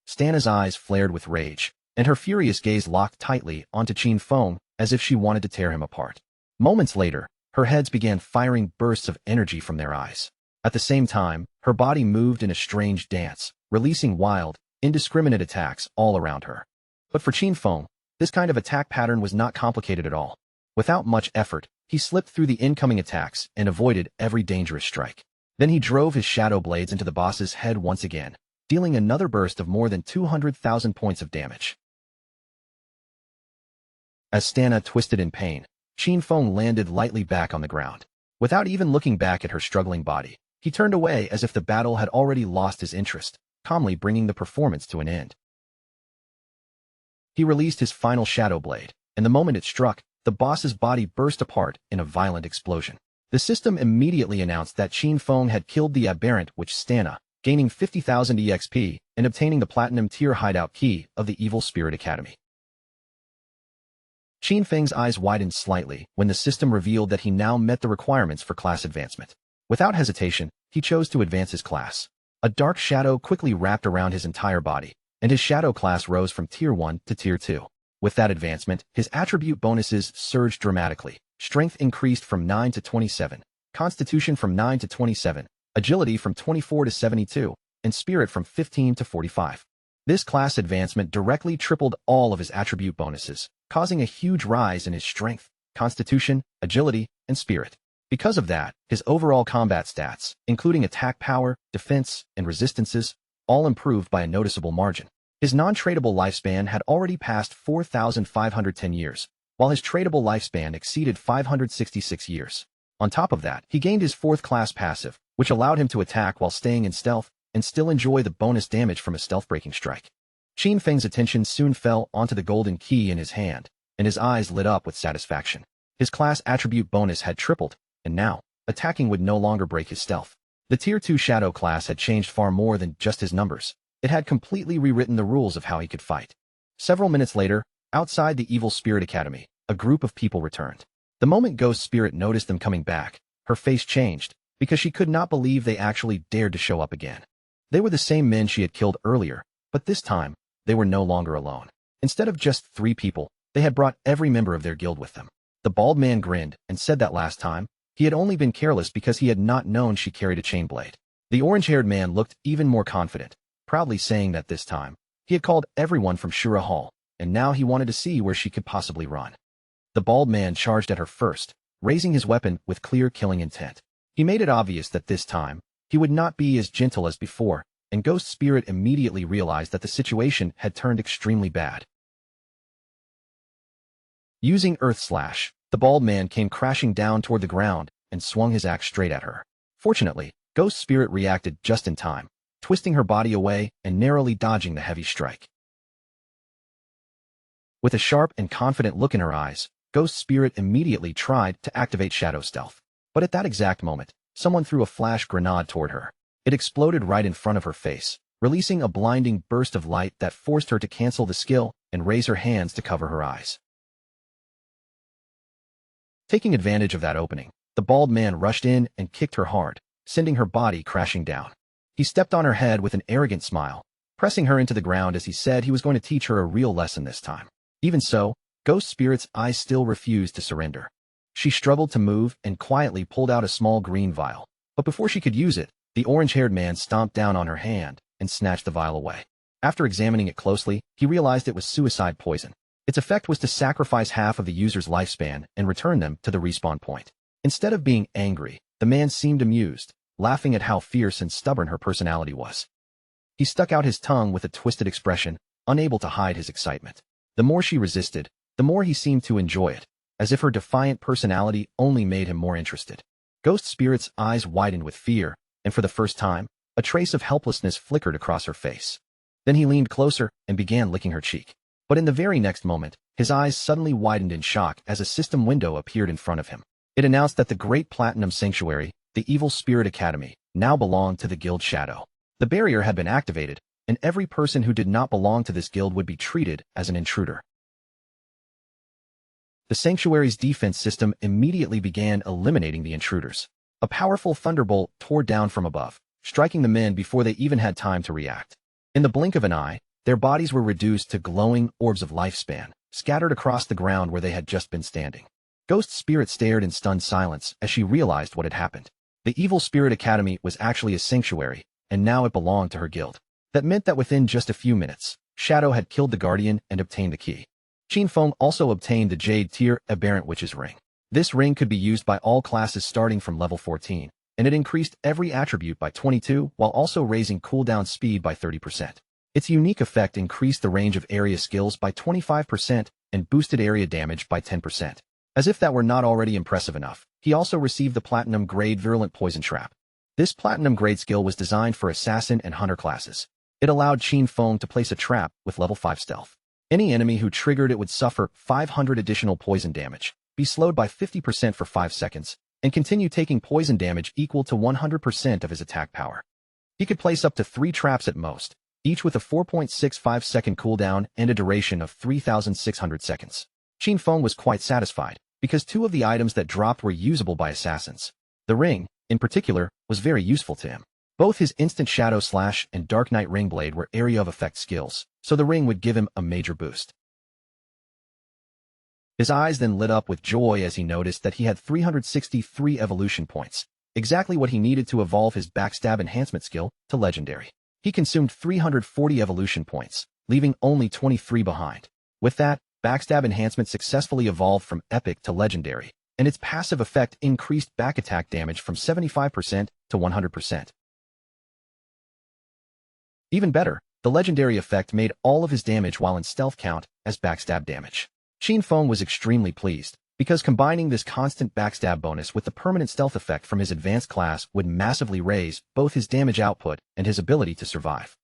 Stana's eyes flared with rage, and her furious gaze locked tightly onto Qin Feng as if she wanted to tear him apart. Moments later, her heads began firing bursts of energy from their eyes. At the same time, her body moved in a strange dance, releasing wild, indiscriminate attacks all around her. But for Qin Feng, this kind of attack pattern was not complicated at all. Without much effort, he slipped through the incoming attacks and avoided every dangerous strike. Then he drove his Shadow Blades into the boss's head once again, dealing another burst of more than 200,000 points of damage. As Stana twisted in pain, Qin Feng landed lightly back on the ground. Without even looking back at her struggling body, he turned away as if the battle had already lost his interest, calmly bringing the performance to an end. He released his final Shadow Blade, and the moment it struck, the boss's body burst apart in a violent explosion. The system immediately announced that Qin Feng had killed the aberrant witch Stana, gaining 50,000 EXP and obtaining the Platinum Tier hideout key of the Evil Spirit Academy. Qin Feng's eyes widened slightly when the system revealed that he now met the requirements for class advancement. Without hesitation, he chose to advance his class. A dark shadow quickly wrapped around his entire body, and his shadow class rose from Tier 1 to Tier 2. With that advancement, his attribute bonuses surged dramatically. Strength increased from 9 to 27, Constitution from 9 to 27, Agility from 24 to 72, and Spirit from 15 to 45. This class advancement directly tripled all of his attribute bonuses, causing a huge rise in his strength, constitution, agility, and spirit. Because of that, his overall combat stats, including attack power, defense, and resistances, all improved by a noticeable margin. His non-tradable lifespan had already passed 4,510 years, while his tradable lifespan exceeded 566 years. On top of that, he gained his 4th class passive, which allowed him to attack while staying in stealth and still enjoy the bonus damage from a stealth-breaking strike. Qin Feng's attention soon fell onto the golden key in his hand, and his eyes lit up with satisfaction. His class attribute bonus had tripled, and now, attacking would no longer break his stealth. The Tier 2 Shadow class had changed far more than just his numbers. It had completely rewritten the rules of how he could fight. Several minutes later, outside the Evil Spirit Academy, a group of people returned. The moment Ghost Spirit noticed them coming back, her face changed, because she could not believe they actually dared to show up again. They were the same men she had killed earlier, but this time, they were no longer alone. Instead of just 3 people, they had brought every member of their guild with them. The bald man grinned and said that last time, he had only been careless because he had not known she carried a chain blade. The orange-haired man looked even more confident, proudly saying that this time, he had called everyone from Shura Hall, and now he wanted to see where she could possibly run. The bald man charged at her first, raising his weapon with clear killing intent. He made it obvious that this time, he would not be as gentle as before, and Ghost Spirit immediately realized that the situation had turned extremely bad. Using Earth Slash, the bald man came crashing down toward the ground and swung his axe straight at her. Fortunately, Ghost Spirit reacted just in time, twisting her body away and narrowly dodging the heavy strike. With a sharp and confident look in her eyes, Ghost Spirit immediately tried to activate Shadow Stealth. But at that exact moment, someone threw a flash grenade toward her. It exploded right in front of her face, releasing a blinding burst of light that forced her to cancel the skill and raise her hands to cover her eyes. Taking advantage of that opening, the bald man rushed in and kicked her hard, sending her body crashing down. He stepped on her head with an arrogant smile, pressing her into the ground as he said he was going to teach her a real lesson this time. Even so, Ghost Spirit's eyes still refused to surrender. She struggled to move and quietly pulled out a small green vial, but before she could use it, the orange-haired man stomped down on her hand and snatched the vial away. After examining it closely, he realized it was suicide poison. Its effect was to sacrifice half of the user's lifespan and return them to the respawn point. Instead of being angry, the man seemed amused, laughing at how fierce and stubborn her personality was. He stuck out his tongue with a twisted expression, unable to hide his excitement. The more she resisted, the more he seemed to enjoy it, as if her defiant personality only made him more interested. Ghost Spirit's eyes widened with fear, and for the first time, a trace of helplessness flickered across her face. Then he leaned closer and began licking her cheek. But in the very next moment, his eyes suddenly widened in shock as a system window appeared in front of him. It announced that the Great Platinum Sanctuary, the Evil Spirit Academy, now belonged to the Guild Shadow. The barrier had been activated, and every person who did not belong to this guild would be treated as an intruder. The sanctuary's defense system immediately began eliminating the intruders. A powerful thunderbolt tore down from above, striking the men before they even had time to react. In the blink of an eye, their bodies were reduced to glowing orbs of lifespan, scattered across the ground where they had just been standing. Ghost Spirit stared in stunned silence as she realized what had happened. The Evil Spirit Academy was actually a sanctuary, and now it belonged to her guild. That meant that within just a few minutes, Shadow had killed the Guardian and obtained the key. Qin Feng also obtained the Jade Tier Aberrant Witch's Ring. This ring could be used by all classes starting from level 14, and it increased every attribute by 22 while also raising cooldown speed by 30%. Its unique effect increased the range of area skills by 25% and boosted area damage by 10%. As if that were not already impressive enough, he also received the Platinum Grade Virulent Poison Trap. This Platinum Grade skill was designed for Assassin and Hunter classes. It allowed Qin Feng to place a trap with level 5 stealth. Any enemy who triggered it would suffer 500 additional poison damage, be slowed by 50% for 5 seconds, and continue taking poison damage equal to 100% of his attack power. He could place up to 3 traps at most, each with a 4.65 second cooldown and a duration of 3,600 seconds. Qin Feng was quite satisfied, because 2 of the items that dropped were usable by assassins. The ring, in particular, was very useful to him. Both his Instant Shadow Slash and Dark Knight Ring Blade were area of effect skills, so the ring would give him a major boost. His eyes then lit up with joy as he noticed that he had 363 evolution points, exactly what he needed to evolve his Backstab Enhancement skill to Legendary. He consumed 340 evolution points, leaving only 23 behind. With that, Backstab Enhancement successfully evolved from Epic to Legendary, and its passive effect increased back attack damage from 75% to 100%. Even better, the Legendary effect made all of his damage while in stealth count as backstab damage. Qin Feng was extremely pleased, because combining this constant backstab bonus with the permanent stealth effect from his advanced class would massively raise both his damage output and his ability to survive.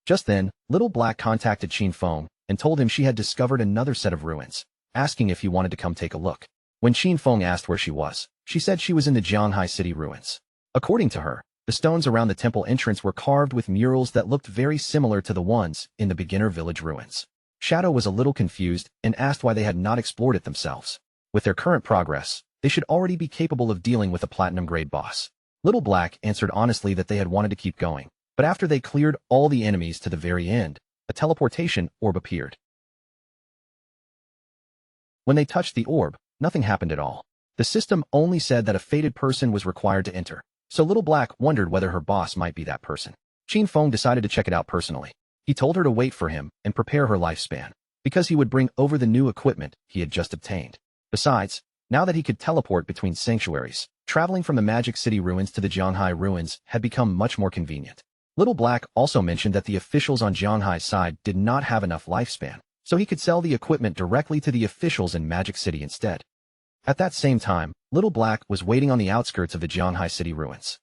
Just then, Little Black contacted Qin Feng and told him she had discovered another set of ruins, asking if he wanted to come take a look. When Qin Feng asked where she was, she said she was in the Jianghai City ruins. According to her, the stones around the temple entrance were carved with murals that looked very similar to the ones in the beginner village ruins. Shadow was a little confused and asked why they had not explored it themselves. With their current progress, they should already be capable of dealing with a platinum grade boss. Little Black answered honestly that they had wanted to keep going, but after they cleared all the enemies to the very end, a teleportation orb appeared. When they touched the orb, nothing happened at all. The system only said that a fated person was required to enter, so Little Black wondered whether her boss might be that person. Qin Feng decided to check it out personally. He told her to wait for him and prepare her lifespan, because he would bring over the new equipment he had just obtained. Besides, now that he could teleport between sanctuaries, traveling from the Magic City ruins to the Jianghai ruins had become much more convenient. Little Black also mentioned that the officials on Jianghai's side did not have enough lifespan, so he could sell the equipment directly to the officials in Magic City instead. At that same time, Little Black was waiting on the outskirts of the Jianghai City ruins.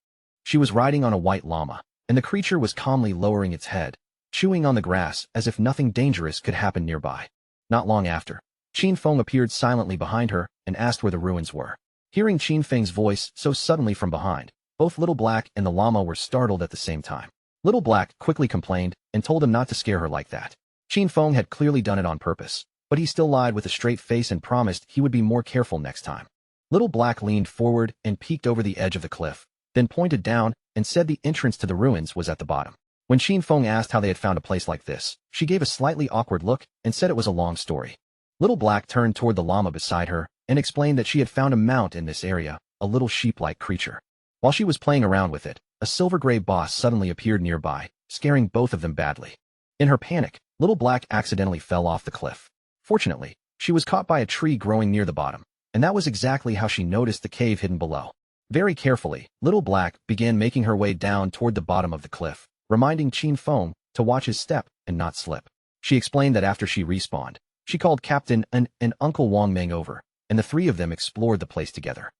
She was riding on a white llama, and the creature was calmly lowering its head, chewing on the grass as if nothing dangerous could happen nearby. Not long after, Qin Feng appeared silently behind her and asked where the ruins were. Hearing Qin Feng's voice so suddenly from behind, both Little Black and the llama were startled at the same time. Little Black quickly complained and told him not to scare her like that. Qin Feng had clearly done it on purpose, but he still lied with a straight face and promised he would be more careful next time. Little Black leaned forward and peeked over the edge of the cliff, then pointed down and said the entrance to the ruins was at the bottom. When Qin Feng asked how they had found a place like this, she gave a slightly awkward look and said it was a long story. Little Black turned toward the llama beside her and explained that she had found a mount in this area, a little sheep-like creature. While she was playing around with it, a silver gray boss suddenly appeared nearby, scaring both of them badly. In her panic, Little Black accidentally fell off the cliff. Fortunately, she was caught by a tree growing near the bottom, and that was exactly how she noticed the cave hidden below. Very carefully, Little Black began making her way down toward the bottom of the cliff, reminding Qin Feng to watch his step and not slip. She explained that after she respawned, she called Captain and Uncle Wang Meng over, and the three of them explored the place together.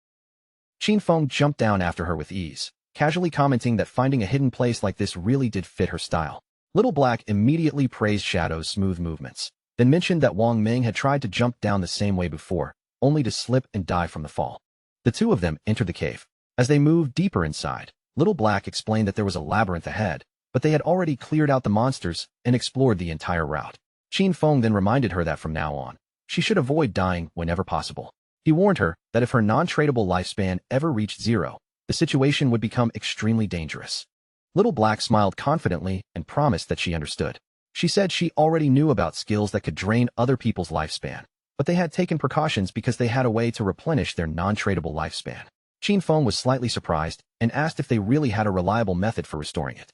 Qin Feng jumped down after her with ease, casually commenting that finding a hidden place like this really did fit her style. Little Black immediately praised Shadow's smooth movements, then mentioned that Wang Meng had tried to jump down the same way before, only to slip and die from the fall. The two of them entered the cave. As they moved deeper inside, Little Black explained that there was a labyrinth ahead, but they had already cleared out the monsters and explored the entire route. Qin Feng then reminded her that from now on, she should avoid dying whenever possible. He warned her that if her non-tradable lifespan ever reached 0, the situation would become extremely dangerous. Little Black smiled confidently and promised that she understood. She said she already knew about skills that could drain other people's lifespan, but they had taken precautions because they had a way to replenish their non-tradable lifespan. Qin Feng was slightly surprised and asked if they really had a reliable method for restoring it.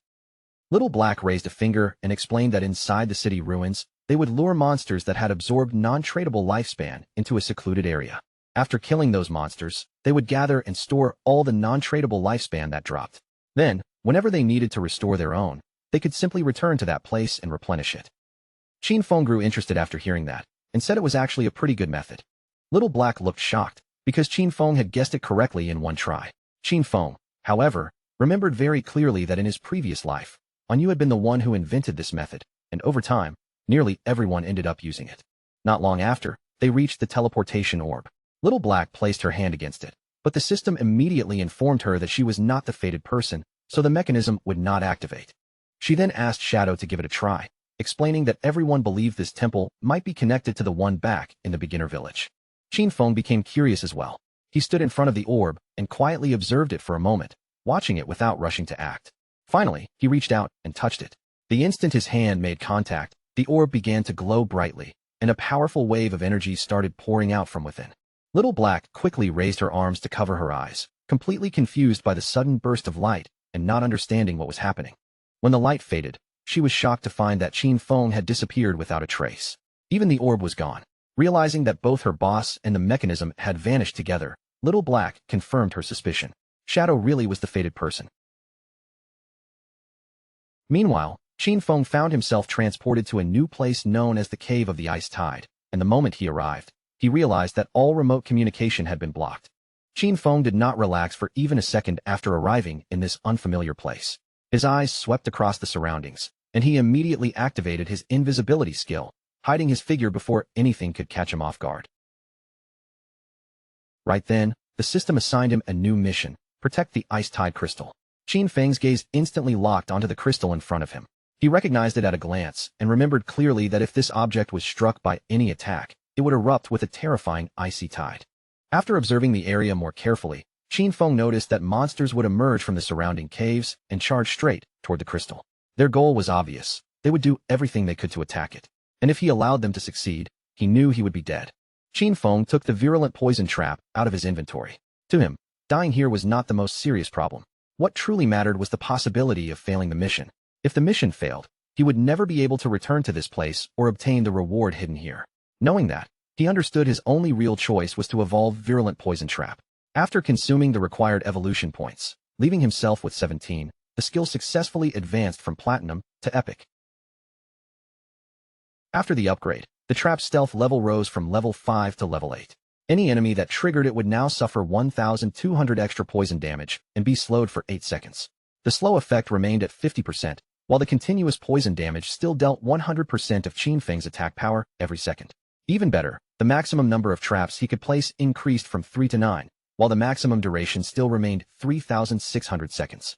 Little Black raised a finger and explained that inside the city ruins, they would lure monsters that had absorbed non-tradable lifespan into a secluded area. After killing those monsters, they would gather and store all the non-tradable lifespan that dropped. Then, whenever they needed to restore their own, they could simply return to that place and replenish it. Qin Feng grew interested after hearing that, and said it was actually a pretty good method. Little Black looked shocked, because Qin Feng had guessed it correctly in one try. Qin Feng, however, remembered very clearly that in his previous life, Anyu had been the one who invented this method, and over time, nearly everyone ended up using it. Not long after, they reached the teleportation orb. Little Black placed her hand against it, but the system immediately informed her that she was not the fated person, so the mechanism would not activate. She then asked Shadow to give it a try, explaining that everyone believed this temple might be connected to the one back in the beginner village. Qin Feng became curious as well. He stood in front of the orb and quietly observed it for a moment, watching it without rushing to act. Finally, he reached out and touched it. The instant his hand made contact, the orb began to glow brightly, and a powerful wave of energy started pouring out from within. Little Black quickly raised her arms to cover her eyes, completely confused by the sudden burst of light and not understanding what was happening. When the light faded, she was shocked to find that Qin Feng had disappeared without a trace. Even the orb was gone. Realizing that both her boss and the mechanism had vanished together, Little Black confirmed her suspicion. Shadow really was the fated person. Meanwhile, Qin Feng found himself transported to a new place known as the Cave of the Ice Tide, and the moment he arrived, he realized that all remote communication had been blocked. Qin Feng did not relax for even a second after arriving in this unfamiliar place. His eyes swept across the surroundings, and he immediately activated his invisibility skill, hiding his figure before anything could catch him off guard. Right then, the system assigned him a new mission: protect the Ice Tide crystal. Qin Feng's gaze instantly locked onto the crystal in front of him. He recognized it at a glance and remembered clearly that if this object was struck by any attack, it would erupt with a terrifying icy tide. After observing the area more carefully, Qin Feng noticed that monsters would emerge from the surrounding caves and charge straight toward the crystal. Their goal was obvious. They would do everything they could to attack it. And if he allowed them to succeed, he knew he would be dead. Qin Feng took the virulent poison trap out of his inventory. To him, dying here was not the most serious problem. What truly mattered was the possibility of failing the mission. If the mission failed, he would never be able to return to this place or obtain the reward hidden here. Knowing that, he understood his only real choice was to evolve Virulent Poison Trap. After consuming the required evolution points, leaving himself with 17, the skill successfully advanced from Platinum to Epic. After the upgrade, the trap's stealth level rose from level 5 to level 8. Any enemy that triggered it would now suffer 1,200 extra poison damage and be slowed for 8 seconds. The slow effect remained at 50%, while the continuous poison damage still dealt 100% of Qin Feng's attack power every second. Even better, the maximum number of traps he could place increased from 3 to 9, while the maximum duration still remained 3,600 seconds.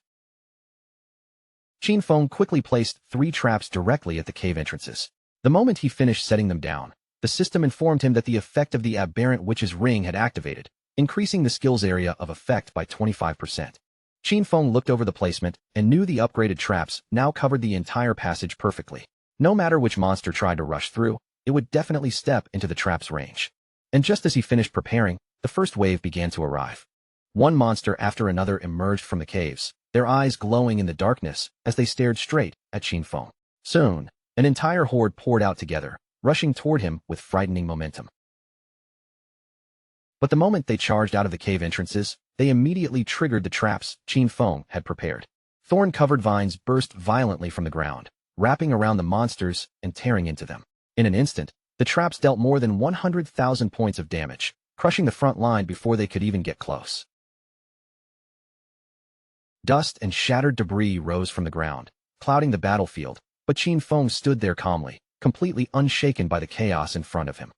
Qin Feng quickly placed 3 traps directly at the cave entrances. The moment he finished setting them down, the system informed him that the effect of the Aberrant Witch's Ring had activated, increasing the skill's area of effect by 25%. Qin Feng looked over the placement and knew the upgraded traps now covered the entire passage perfectly. No matter which monster tried to rush through, it would definitely step into the trap's range. And just as he finished preparing, the first wave began to arrive. One monster after another emerged from the caves, their eyes glowing in the darkness as they stared straight at Qin Feng. Soon, An entire horde poured out together, rushing toward him with frightening momentum. But the moment they charged out of the cave entrances, they immediately triggered the traps Qin Feng had prepared. Thorn-covered vines burst violently from the ground, wrapping around the monsters and tearing into them. In an instant, the traps dealt more than 100,000 points of damage, crushing the front line before they could even get close. Dust and shattered debris rose from the ground, clouding the battlefield, but Qin Feng stood there calmly, completely unshaken by the chaos in front of him.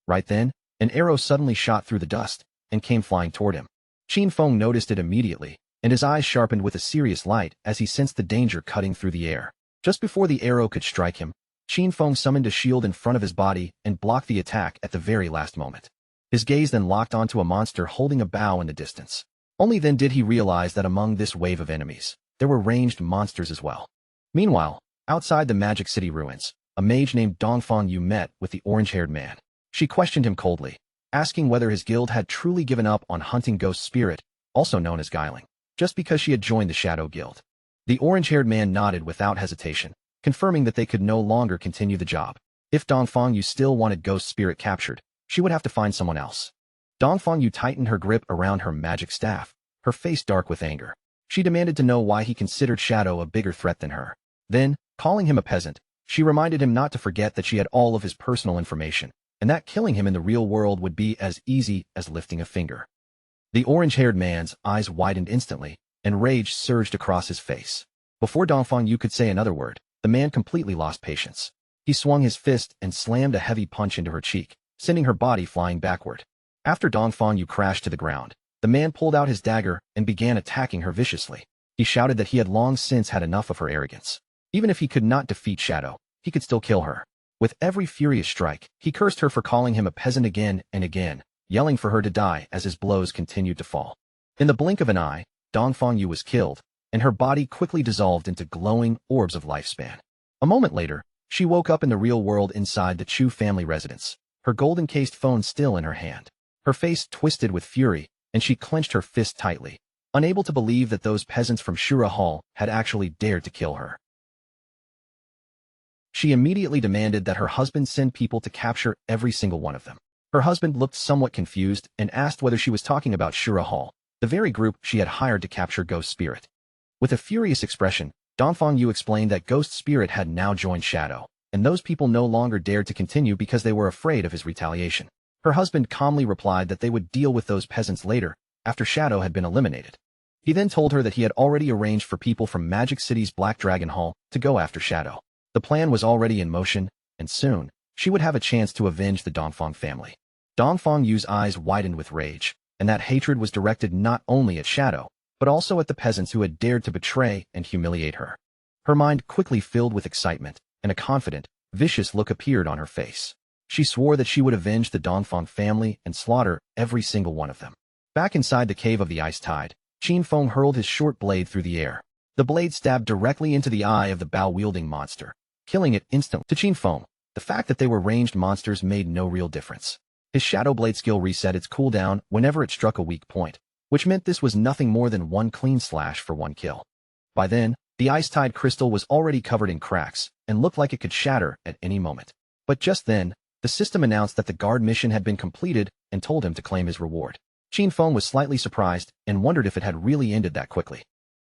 Right then, an arrow suddenly shot through the dust and came flying toward him. Qin Feng noticed it immediately, and his eyes sharpened with a serious light as he sensed the danger cutting through the air. Just before the arrow could strike him, Qin Feng summoned a shield in front of his body and blocked the attack at the very last moment. His gaze then locked onto a monster holding a bow in the distance. Only then did he realize that among this wave of enemies, there were ranged monsters as well. Meanwhile, outside the Magic City ruins, a mage named Dongfang Yu met with the orange-haired man. She questioned him coldly, asking whether his guild had truly given up on hunting ghost spirit, also known as Guiling, just because she had joined the Shadow Guild. The orange-haired man nodded without hesitation, confirming that they could no longer continue the job. If Dongfang Yu still wanted ghost spirit captured, she would have to find someone else. Dongfang Yu tightened her grip around her magic staff, her face dark with anger. She demanded to know why he considered Shadow a bigger threat than her. Then, calling him a peasant, she reminded him not to forget that she had all of his personal information, and that killing him in the real world would be as easy as lifting a finger. The orange-haired man's eyes widened instantly, and rage surged across his face. Before Dongfang Yu could say another word, the man completely lost patience. He swung his fist and slammed a heavy punch into her cheek, sending her body flying backward. After Dongfang Yu crashed to the ground, the man pulled out his dagger and began attacking her viciously. He shouted that he had long since had enough of her arrogance. Even if he could not defeat Shadow, he could still kill her. With every furious strike, he cursed her for calling him a peasant again and again, yelling for her to die as his blows continued to fall. In the blink of an eye, Dongfang Yu was killed, and her body quickly dissolved into glowing orbs of lifespan. A moment later, she woke up in the real world inside the Chu family residence, her golden-cased phone still in her hand. Her face twisted with fury, and she clenched her fist tightly, unable to believe that those peasants from Shura Hall had actually dared to kill her. She immediately demanded that her husband send people to capture every single one of them. Her husband looked somewhat confused and asked whether she was talking about Shura Hall, the very group she had hired to capture Ghost Spirit. With a furious expression, Dongfang Yu explained that Ghost Spirit had now joined Shadow, and those people no longer dared to continue because they were afraid of his retaliation. Her husband calmly replied that they would deal with those peasants later, after Shadow had been eliminated. He then told her that he had already arranged for people from Magic City's Black Dragon Hall to go after Shadow. The plan was already in motion, and soon, she would have a chance to avenge the Dongfang family. Dongfang Yu's eyes widened with rage, and that hatred was directed not only at Shadow, but also at the peasants who had dared to betray and humiliate her. Her mind quickly filled with excitement, and a confident, vicious look appeared on her face. She swore that she would avenge the Dongfang family and slaughter every single one of them. Back inside the cave of the Ice Tide, Qin Feng hurled his short blade through the air. The blade stabbed directly into the eye of the bow-wielding monster, killing it instantly. To Qin Feng, the fact that they were ranged monsters made no real difference. His Shadow Blade skill reset its cooldown whenever it struck a weak point, which meant this was nothing more than one clean slash for one kill. By then, the Ice Tide crystal was already covered in cracks and looked like it could shatter at any moment. But just then, the system announced that the guard mission had been completed and told him to claim his reward. Qin Feng was slightly surprised and wondered if it had really ended that quickly.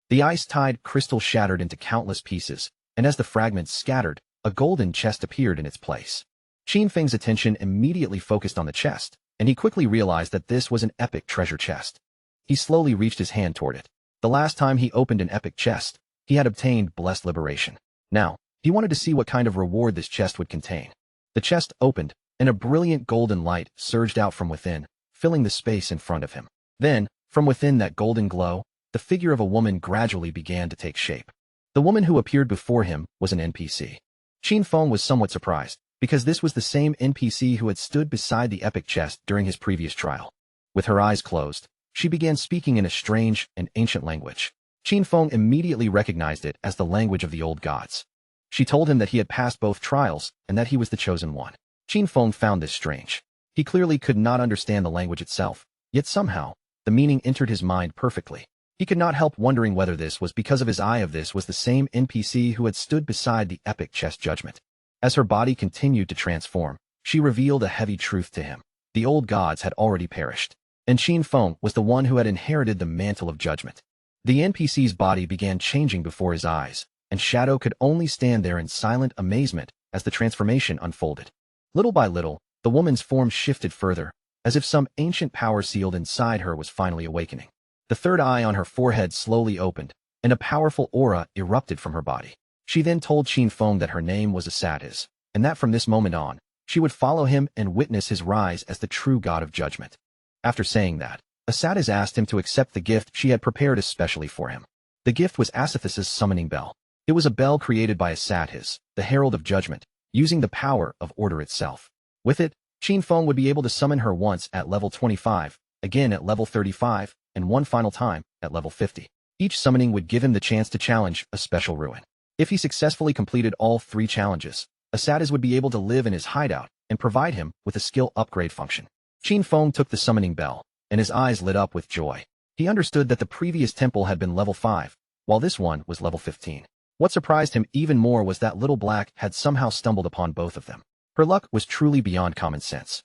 The Ice Tide crystal shattered into countless pieces, and as the fragments scattered, a golden chest appeared in its place. Qin Feng's attention immediately focused on the chest, and he quickly realized that this was an epic treasure chest. He slowly reached his hand toward it. The last time he opened an epic chest, he had obtained blessed liberation. Now, he wanted to see what kind of reward this chest would contain. The chest opened, and a brilliant golden light surged out from within, filling the space in front of him. Then, from within that golden glow, the figure of a woman gradually began to take shape. The woman who appeared before him was an NPC. Qin Feng was somewhat surprised, because this was the same NPC who had stood beside the epic chest during his previous trial. With her eyes closed, she began speaking in a strange and ancient language. Qin Feng immediately recognized it as the language of the old gods. She told him that he had passed both trials and that he was the chosen one. Qin Feng found this strange. He clearly could not understand the language itself, yet somehow, the meaning entered his mind perfectly. He could not help wondering whether this was because of his eye of this was the same NPC who had stood beside the epic chest judgment. As her body continued to transform, she revealed a heavy truth to him. The old gods had already perished, and Qin Feng was the one who had inherited the mantle of judgment. The NPC's body began changing before his eyes, and Shadow could only stand there in silent amazement as the transformation unfolded. Little by little, the woman's form shifted further, as if some ancient power sealed inside her was finally awakening. The third eye on her forehead slowly opened, and a powerful aura erupted from her body. She then told Qin Feng that her name was Asatiz, and that from this moment on, she would follow him and witness his rise as the true god of judgment. After saying that, Asatiz asked him to accept the gift she had prepared especially for him. The gift was Asatiz's summoning bell. It was a bell created by Asatiz, the herald of judgment, using the power of order itself. With it, Qin Feng would be able to summon her once at level 25, again at level 35, and one final time at level 50. Each summoning would give him the chance to challenge a special ruin. If he successfully completed all 3 challenges, Asatiz would be able to live in his hideout and provide him with a skill upgrade function. Qin Feng took the summoning bell, and his eyes lit up with joy. He understood that the previous temple had been level 5, while this one was level 15. What surprised him even more was that Little Black had somehow stumbled upon both of them. Her luck was truly beyond common sense.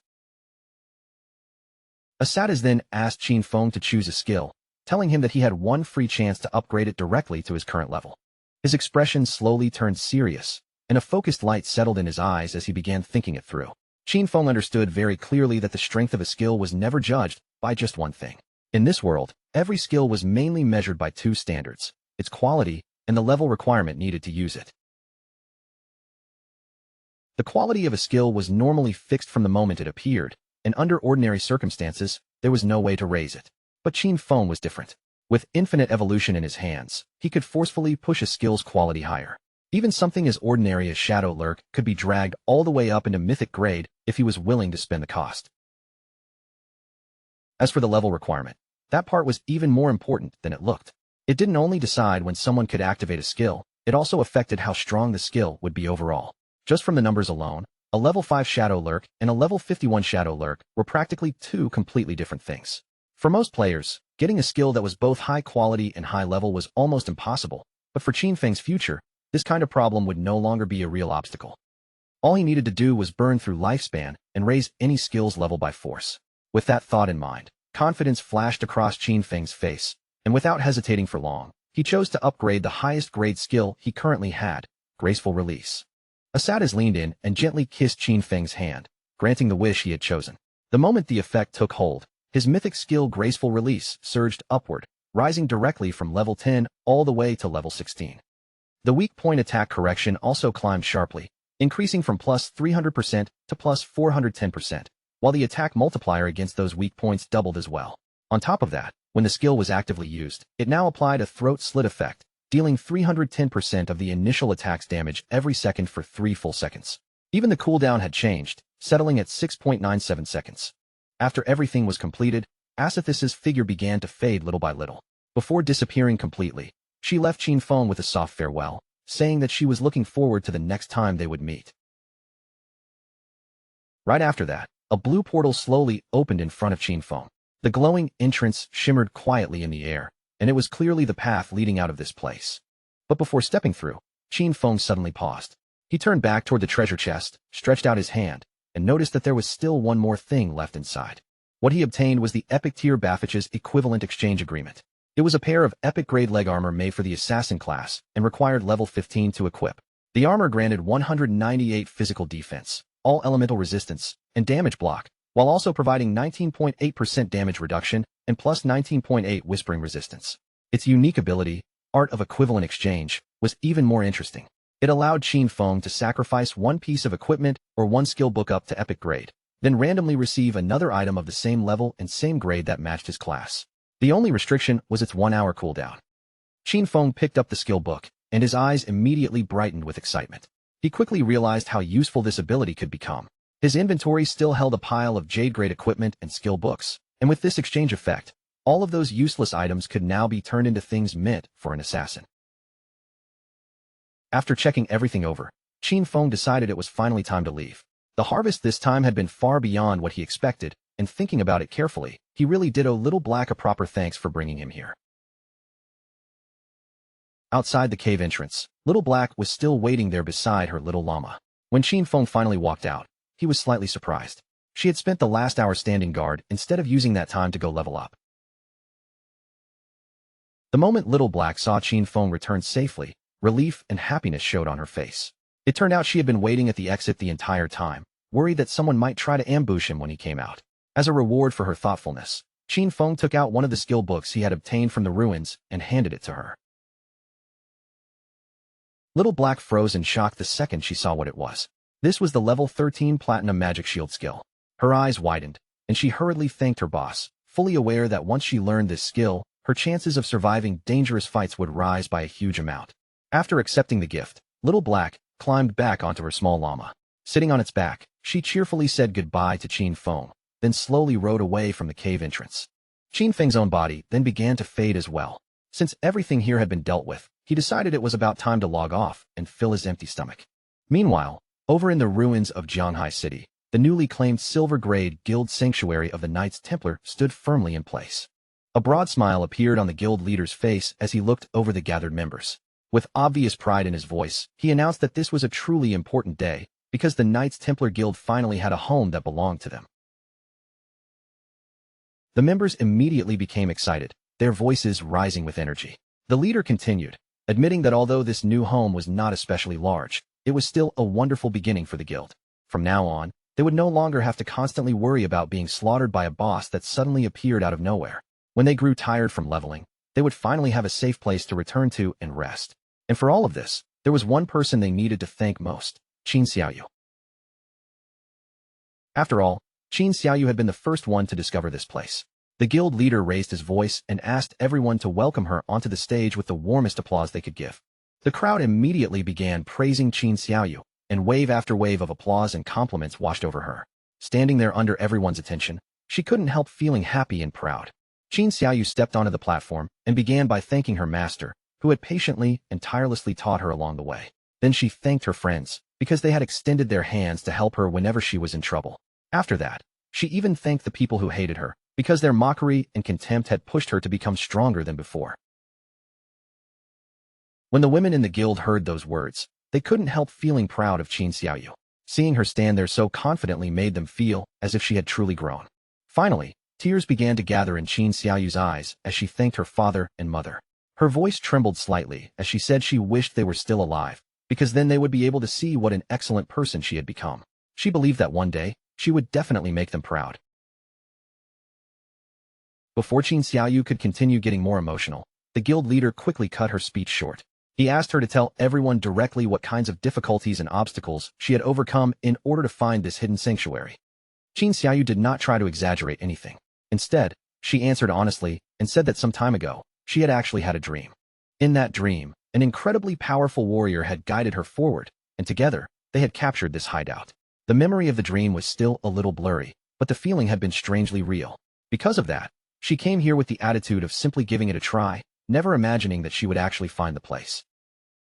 Asatiz then asked Qin Feng to choose a skill, telling him that he had one free chance to upgrade it directly to his current level. His expression slowly turned serious, and a focused light settled in his eyes as he began thinking it through. Qin Feng understood very clearly that the strength of a skill was never judged by just one thing. In this world, every skill was mainly measured by 2 standards: its quality and the level requirement needed to use it. The quality of a skill was normally fixed from the moment it appeared, and under ordinary circumstances, there was no way to raise it. But Qin Feng was different. With infinite evolution in his hands, he could forcefully push a skill's quality higher. Even something as ordinary as Shadow Lurk could be dragged all the way up into mythic grade if he was willing to spend the cost. As for the level requirement, that part was even more important than it looked. It didn't only decide when someone could activate a skill, it also affected how strong the skill would be overall. Just from the numbers alone, a level 5 Shadow Lurk and a level 51 Shadow Lurk were practically 2 completely different things. For most players, getting a skill that was both high quality and high level was almost impossible, but for Qin Feng's future, this kind of problem would no longer be a real obstacle. All he needed to do was burn through lifespan and raise any skill's level by force. With that thought in mind, confidence flashed across Qin Feng's face, and without hesitating for long, he chose to upgrade the highest grade skill he currently had, Graceful Release. Asatiz leaned in and gently kissed Qin Feng's hand, granting the wish he had chosen. The moment the effect took hold, his mythic skill Graceful Release surged upward, rising directly from level 10 all the way to level 16. The weak point attack correction also climbed sharply, increasing from plus 300% to plus 410%, while the attack multiplier against those weak points doubled as well. On top of that, when the skill was actively used, it now applied a throat slit effect, dealing 310% of the initial attack's damage every second for 3 full seconds. Even the cooldown had changed, settling at 6.97 seconds. After everything was completed, Asatiz's figure began to fade little by little. Before disappearing completely, she left Qin Feng with a soft farewell, saying that she was looking forward to the next time they would meet. Right after that, a blue portal slowly opened in front of Qin Feng. The glowing entrance shimmered quietly in the air, and it was clearly the path leading out of this place. But before stepping through, Qin Feng suddenly paused. He turned back toward the treasure chest, stretched out his hand, and noticed that there was still one more thing left inside. What he obtained was the Epic Tier Baffich's equivalent exchange agreement. It was a pair of epic-grade leg armor made for the assassin class and required level 15 to equip. The armor granted 198 physical defense, all elemental resistance, and damage block, while also providing 19.8% damage reduction and plus 19.8 whispering resistance. Its unique ability, Art of Equivalent Exchange, was even more interesting. It allowed Qin Feng to sacrifice one piece of equipment or one skill book up to epic grade, then randomly receive another item of the same level and same grade that matched his class. The only restriction was its 1-hour cooldown. Qin Feng picked up the skill book, and his eyes immediately brightened with excitement. He quickly realized how useful this ability could become. His inventory still held a pile of Jade-grade equipment and skill books, and with this exchange effect, all of those useless items could now be turned into things meant for an assassin. After checking everything over, Qin Feng decided it was finally time to leave. The harvest this time had been far beyond what he expected, and thinking about it carefully, he really did owe Little Black a proper thanks for bringing him here. Outside the cave entrance, Little Black was still waiting there beside her little llama. When Qin Feng finally walked out, he was slightly surprised. She had spent the last hour standing guard instead of using that time to go level up. The moment Little Black saw Qin Feng return safely, relief and happiness showed on her face. It turned out she had been waiting at the exit the entire time, worried that someone might try to ambush him when he came out. As a reward for her thoughtfulness, Qin Feng took out one of the skill books he had obtained from the ruins and handed it to her. Little Black froze in shock the second she saw what it was. This was the level 13 Platinum Magic Shield skill. Her eyes widened, and she hurriedly thanked her boss, fully aware that once she learned this skill, her chances of surviving dangerous fights would rise by a huge amount. After accepting the gift, Little Black climbed back onto her small llama. Sitting on its back, she cheerfully said goodbye to Qin Feng, then slowly rode away from the cave entrance. Qin Feng's own body then began to fade as well. Since everything here had been dealt with, he decided it was about time to log off and fill his empty stomach. Meanwhile, over in the ruins of Jianhai City, the newly claimed silver-grade guild sanctuary of the Knights Templar stood firmly in place. A broad smile appeared on the guild leader's face as he looked over the gathered members. With obvious pride in his voice, he announced that this was a truly important day, because the Knights Templar Guild finally had a home that belonged to them. The members immediately became excited, their voices rising with energy. The leader continued, admitting that although this new home was not especially large, it was still a wonderful beginning for the guild. From now on, they would no longer have to constantly worry about being slaughtered by a boss that suddenly appeared out of nowhere. When they grew tired from leveling, they would finally have a safe place to return to and rest. And for all of this, there was one person they needed to thank most, Qin Xiaoyu. After all, Qin Xiaoyu had been the first one to discover this place. The guild leader raised his voice and asked everyone to welcome her onto the stage with the warmest applause they could give. The crowd immediately began praising Qin Xiaoyu, and wave after wave of applause and compliments washed over her. Standing there under everyone's attention, she couldn't help feeling happy and proud. Qin Xiaoyu stepped onto the platform and began by thanking her master, who had patiently and tirelessly taught her along the way. Then she thanked her friends, because they had extended their hands to help her whenever she was in trouble. After that, she even thanked the people who hated her, because their mockery and contempt had pushed her to become stronger than before. When the women in the guild heard those words, they couldn't help feeling proud of Qin Xiaoyu. Seeing her stand there so confidently made them feel as if she had truly grown. Finally, tears began to gather in Qin Xiaoyu's eyes as she thanked her father and mother. Her voice trembled slightly as she said she wished they were still alive, because then they would be able to see what an excellent person she had become. She believed that one day, she would definitely make them proud. Before Qin Xiaoyu could continue getting more emotional, the guild leader quickly cut her speech short. He asked her to tell everyone directly what kinds of difficulties and obstacles she had overcome in order to find this hidden sanctuary. Qin Xiaoyu did not try to exaggerate anything. Instead, she answered honestly and said that some time ago, she had actually had a dream. In that dream, an incredibly powerful warrior had guided her forward, and together, they had captured this hideout. The memory of the dream was still a little blurry, but the feeling had been strangely real. Because of that, she came here with the attitude of simply giving it a try, never imagining that she would actually find the place.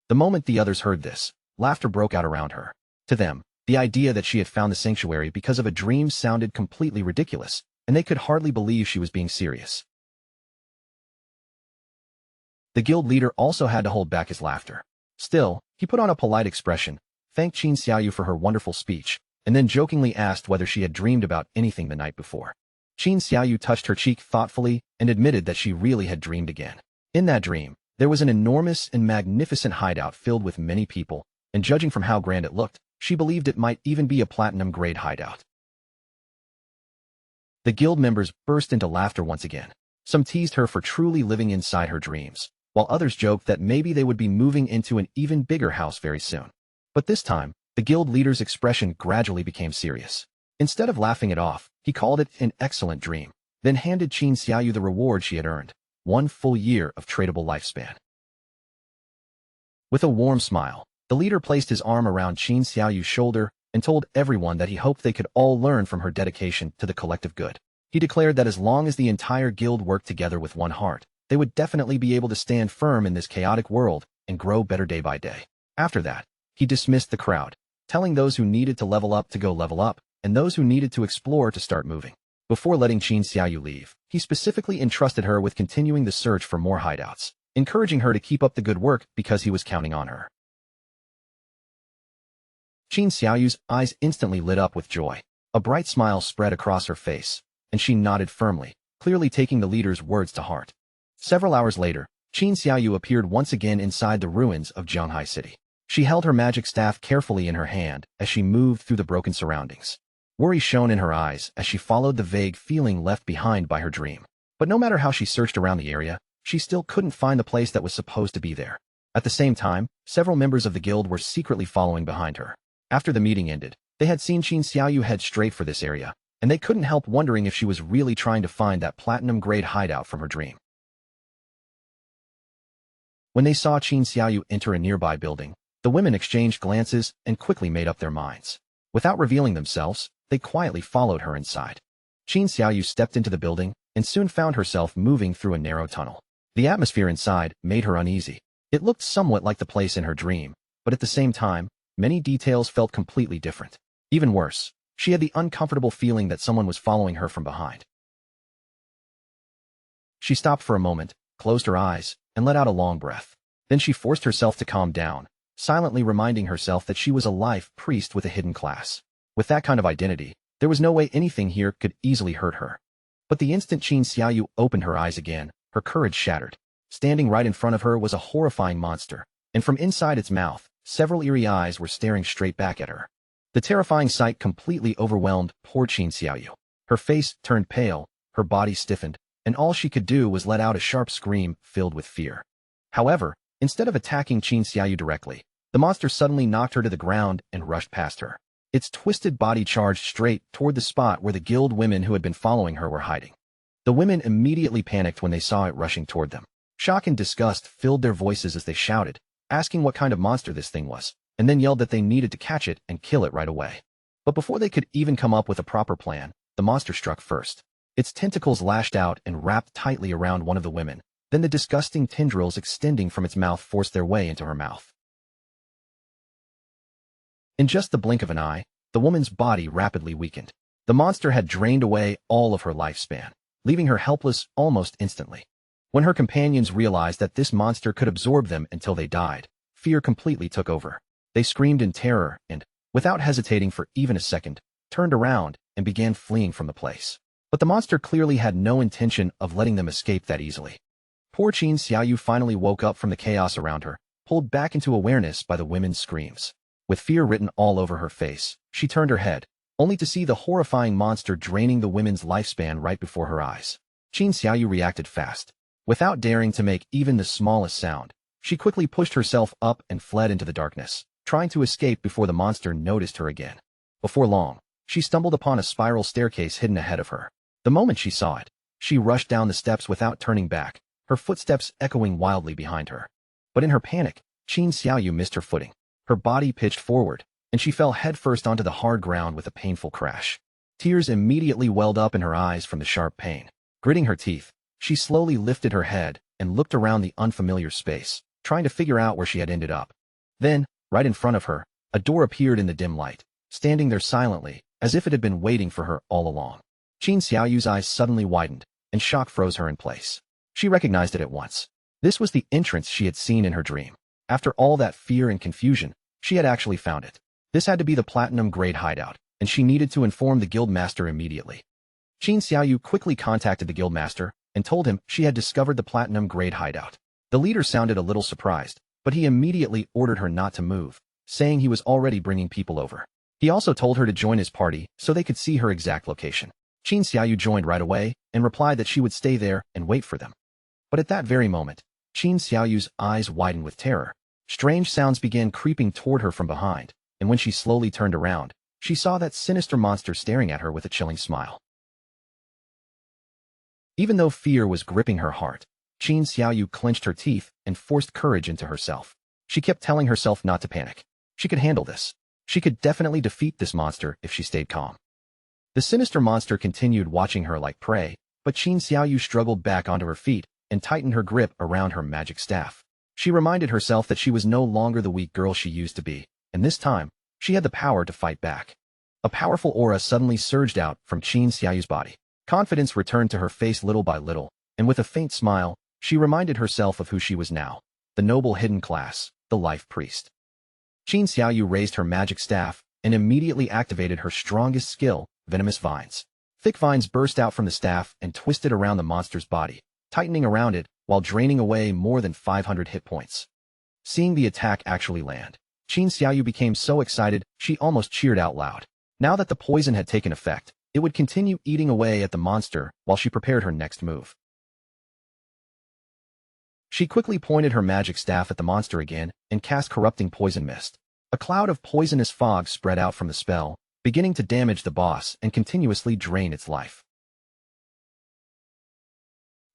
The moment the others heard this, laughter broke out around her. To them, the idea that she had found the sanctuary because of a dream sounded completely ridiculous, and they could hardly believe she was being serious. The guild leader also had to hold back his laughter. Still, he put on a polite expression, thanked Qin Xiaoyu for her wonderful speech, and then jokingly asked whether she had dreamed about anything the night before. Qin Xiaoyu touched her cheek thoughtfully and admitted that she really had dreamed again. In that dream, there was an enormous and magnificent hideout filled with many people, and judging from how grand it looked, she believed it might even be a platinum-grade hideout. The guild members burst into laughter once again. Some teased her for truly living inside her dreams, while others joked that maybe they would be moving into an even bigger house very soon. But this time, the guild leader's expression gradually became serious. Instead of laughing it off, he called it an excellent dream, then handed Qin Xiaoyu the reward she had earned, 1 full year of tradable lifespan. With a warm smile, the leader placed his arm around Qin Xiaoyu's shoulder and told everyone that he hoped they could all learn from her dedication to the collective good. He declared that as long as the entire guild worked together with one heart, they would definitely be able to stand firm in this chaotic world and grow better day by day. After that, he dismissed the crowd, telling those who needed to level up to go level up, and those who needed to explore to start moving. Before letting Qin Xiaoyu leave, he specifically entrusted her with continuing the search for more hideouts, encouraging her to keep up the good work because he was counting on her. Qin Xiaoyu's eyes instantly lit up with joy. A bright smile spread across her face, and she nodded firmly, clearly taking the leader's words to heart. Several hours later, Qin Xiaoyu appeared once again inside the ruins of Zhanghai City. She held her magic staff carefully in her hand as she moved through the broken surroundings. Worry shone in her eyes as she followed the vague feeling left behind by her dream. But no matter how she searched around the area, she still couldn't find the place that was supposed to be there. At the same time, several members of the guild were secretly following behind her. After the meeting ended, they had seen Qin Xiaoyu head straight for this area, and they couldn't help wondering if she was really trying to find that platinum-grade hideout from her dream. When they saw Qin Xiaoyu enter a nearby building, the women exchanged glances and quickly made up their minds. Without revealing themselves, they quietly followed her inside. Qin Xiaoyu stepped into the building and soon found herself moving through a narrow tunnel. The atmosphere inside made her uneasy. It looked somewhat like the place in her dream, but at the same time, many details felt completely different. Even worse, she had the uncomfortable feeling that someone was following her from behind. She stopped for a moment, closed her eyes, and let out a long breath. Then she forced herself to calm down, silently reminding herself that she was a life priest with a hidden class. With that kind of identity, there was no way anything here could easily hurt her. But the instant Qin Xiaoyu opened her eyes again, her courage shattered. Standing right in front of her was a horrifying monster, and from inside its mouth, several eerie eyes were staring straight back at her. The terrifying sight completely overwhelmed poor Qin Xiaoyu. Her face turned pale, her body stiffened, and all she could do was let out a sharp scream filled with fear. However, instead of attacking Qin Xiaoyu directly, the monster suddenly knocked her to the ground and rushed past her. Its twisted body charged straight toward the spot where the guild women who had been following her were hiding. The women immediately panicked when they saw it rushing toward them. Shock and disgust filled their voices as they shouted, asking what kind of monster this thing was, and then yelled that they needed to catch it and kill it right away. But before they could even come up with a proper plan, the monster struck first. Its tentacles lashed out and wrapped tightly around one of the women. Then the disgusting tendrils extending from its mouth forced their way into her mouth. In just the blink of an eye, the woman's body rapidly weakened. The monster had drained away all of her lifespan, leaving her helpless almost instantly. When her companions realized that this monster could absorb them until they died, fear completely took over. They screamed in terror and, without hesitating for even a second, turned around and began fleeing from the place. But the monster clearly had no intention of letting them escape that easily. Poor Qin Xiaoyu finally woke up from the chaos around her, pulled back into awareness by the women's screams. With fear written all over her face, she turned her head, only to see the horrifying monster draining the women's lifespan right before her eyes. Qin Xiaoyu reacted fast. Without daring to make even the smallest sound, she quickly pushed herself up and fled into the darkness, trying to escape before the monster noticed her again. Before long, she stumbled upon a spiral staircase hidden ahead of her. The moment she saw it, she rushed down the steps without turning back, her footsteps echoing wildly behind her. But in her panic, Qin Xiaoyu missed her footing. Her body pitched forward, and she fell headfirst onto the hard ground with a painful crash. Tears immediately welled up in her eyes from the sharp pain. Gritting her teeth, she slowly lifted her head and looked around the unfamiliar space, trying to figure out where she had ended up. Then, right in front of her, a door appeared in the dim light, standing there silently, as if it had been waiting for her all along. Qin Xiaoyu's eyes suddenly widened, and shock froze her in place. She recognized it at once. This was the entrance she had seen in her dream. After all that fear and confusion, she had actually found it. This had to be the platinum-grade hideout, and she needed to inform the guildmaster immediately. Qin Xiaoyu quickly contacted the guildmaster and told him she had discovered the platinum-grade hideout. The leader sounded a little surprised, but he immediately ordered her not to move, saying he was already bringing people over. He also told her to join his party so they could see her exact location. Qin Xiaoyu joined right away and replied that she would stay there and wait for them. But at that very moment, Qin Xiaoyu's eyes widened with terror. Strange sounds began creeping toward her from behind, and when she slowly turned around, she saw that sinister monster staring at her with a chilling smile. Even though fear was gripping her heart, Qin Xiaoyu clenched her teeth and forced courage into herself. She kept telling herself not to panic. She could handle this. She could definitely defeat this monster if she stayed calm. The sinister monster continued watching her like prey, but Qin Xiaoyu struggled back onto her feet and tightened her grip around her magic staff. She reminded herself that she was no longer the weak girl she used to be, and this time, she had the power to fight back. A powerful aura suddenly surged out from Qin Xiaoyu's body. Confidence returned to her face little by little, and with a faint smile, she reminded herself of who she was now, the noble hidden class, the life priest. Qin Xiaoyu raised her magic staff and immediately activated her strongest skill, venomous vines. Thick vines burst out from the staff and twisted around the monster's body, tightening around it while draining away more than 500 hit points. Seeing the attack actually land, Qin Xiaoyu became so excited she almost cheered out loud. Now that the poison had taken effect, it would continue eating away at the monster while she prepared her next move. She quickly pointed her magic staff at the monster again and cast corrupting poison mist. A cloud of poisonous fog spread out from the spell, beginning to damage the boss and continuously drain its life.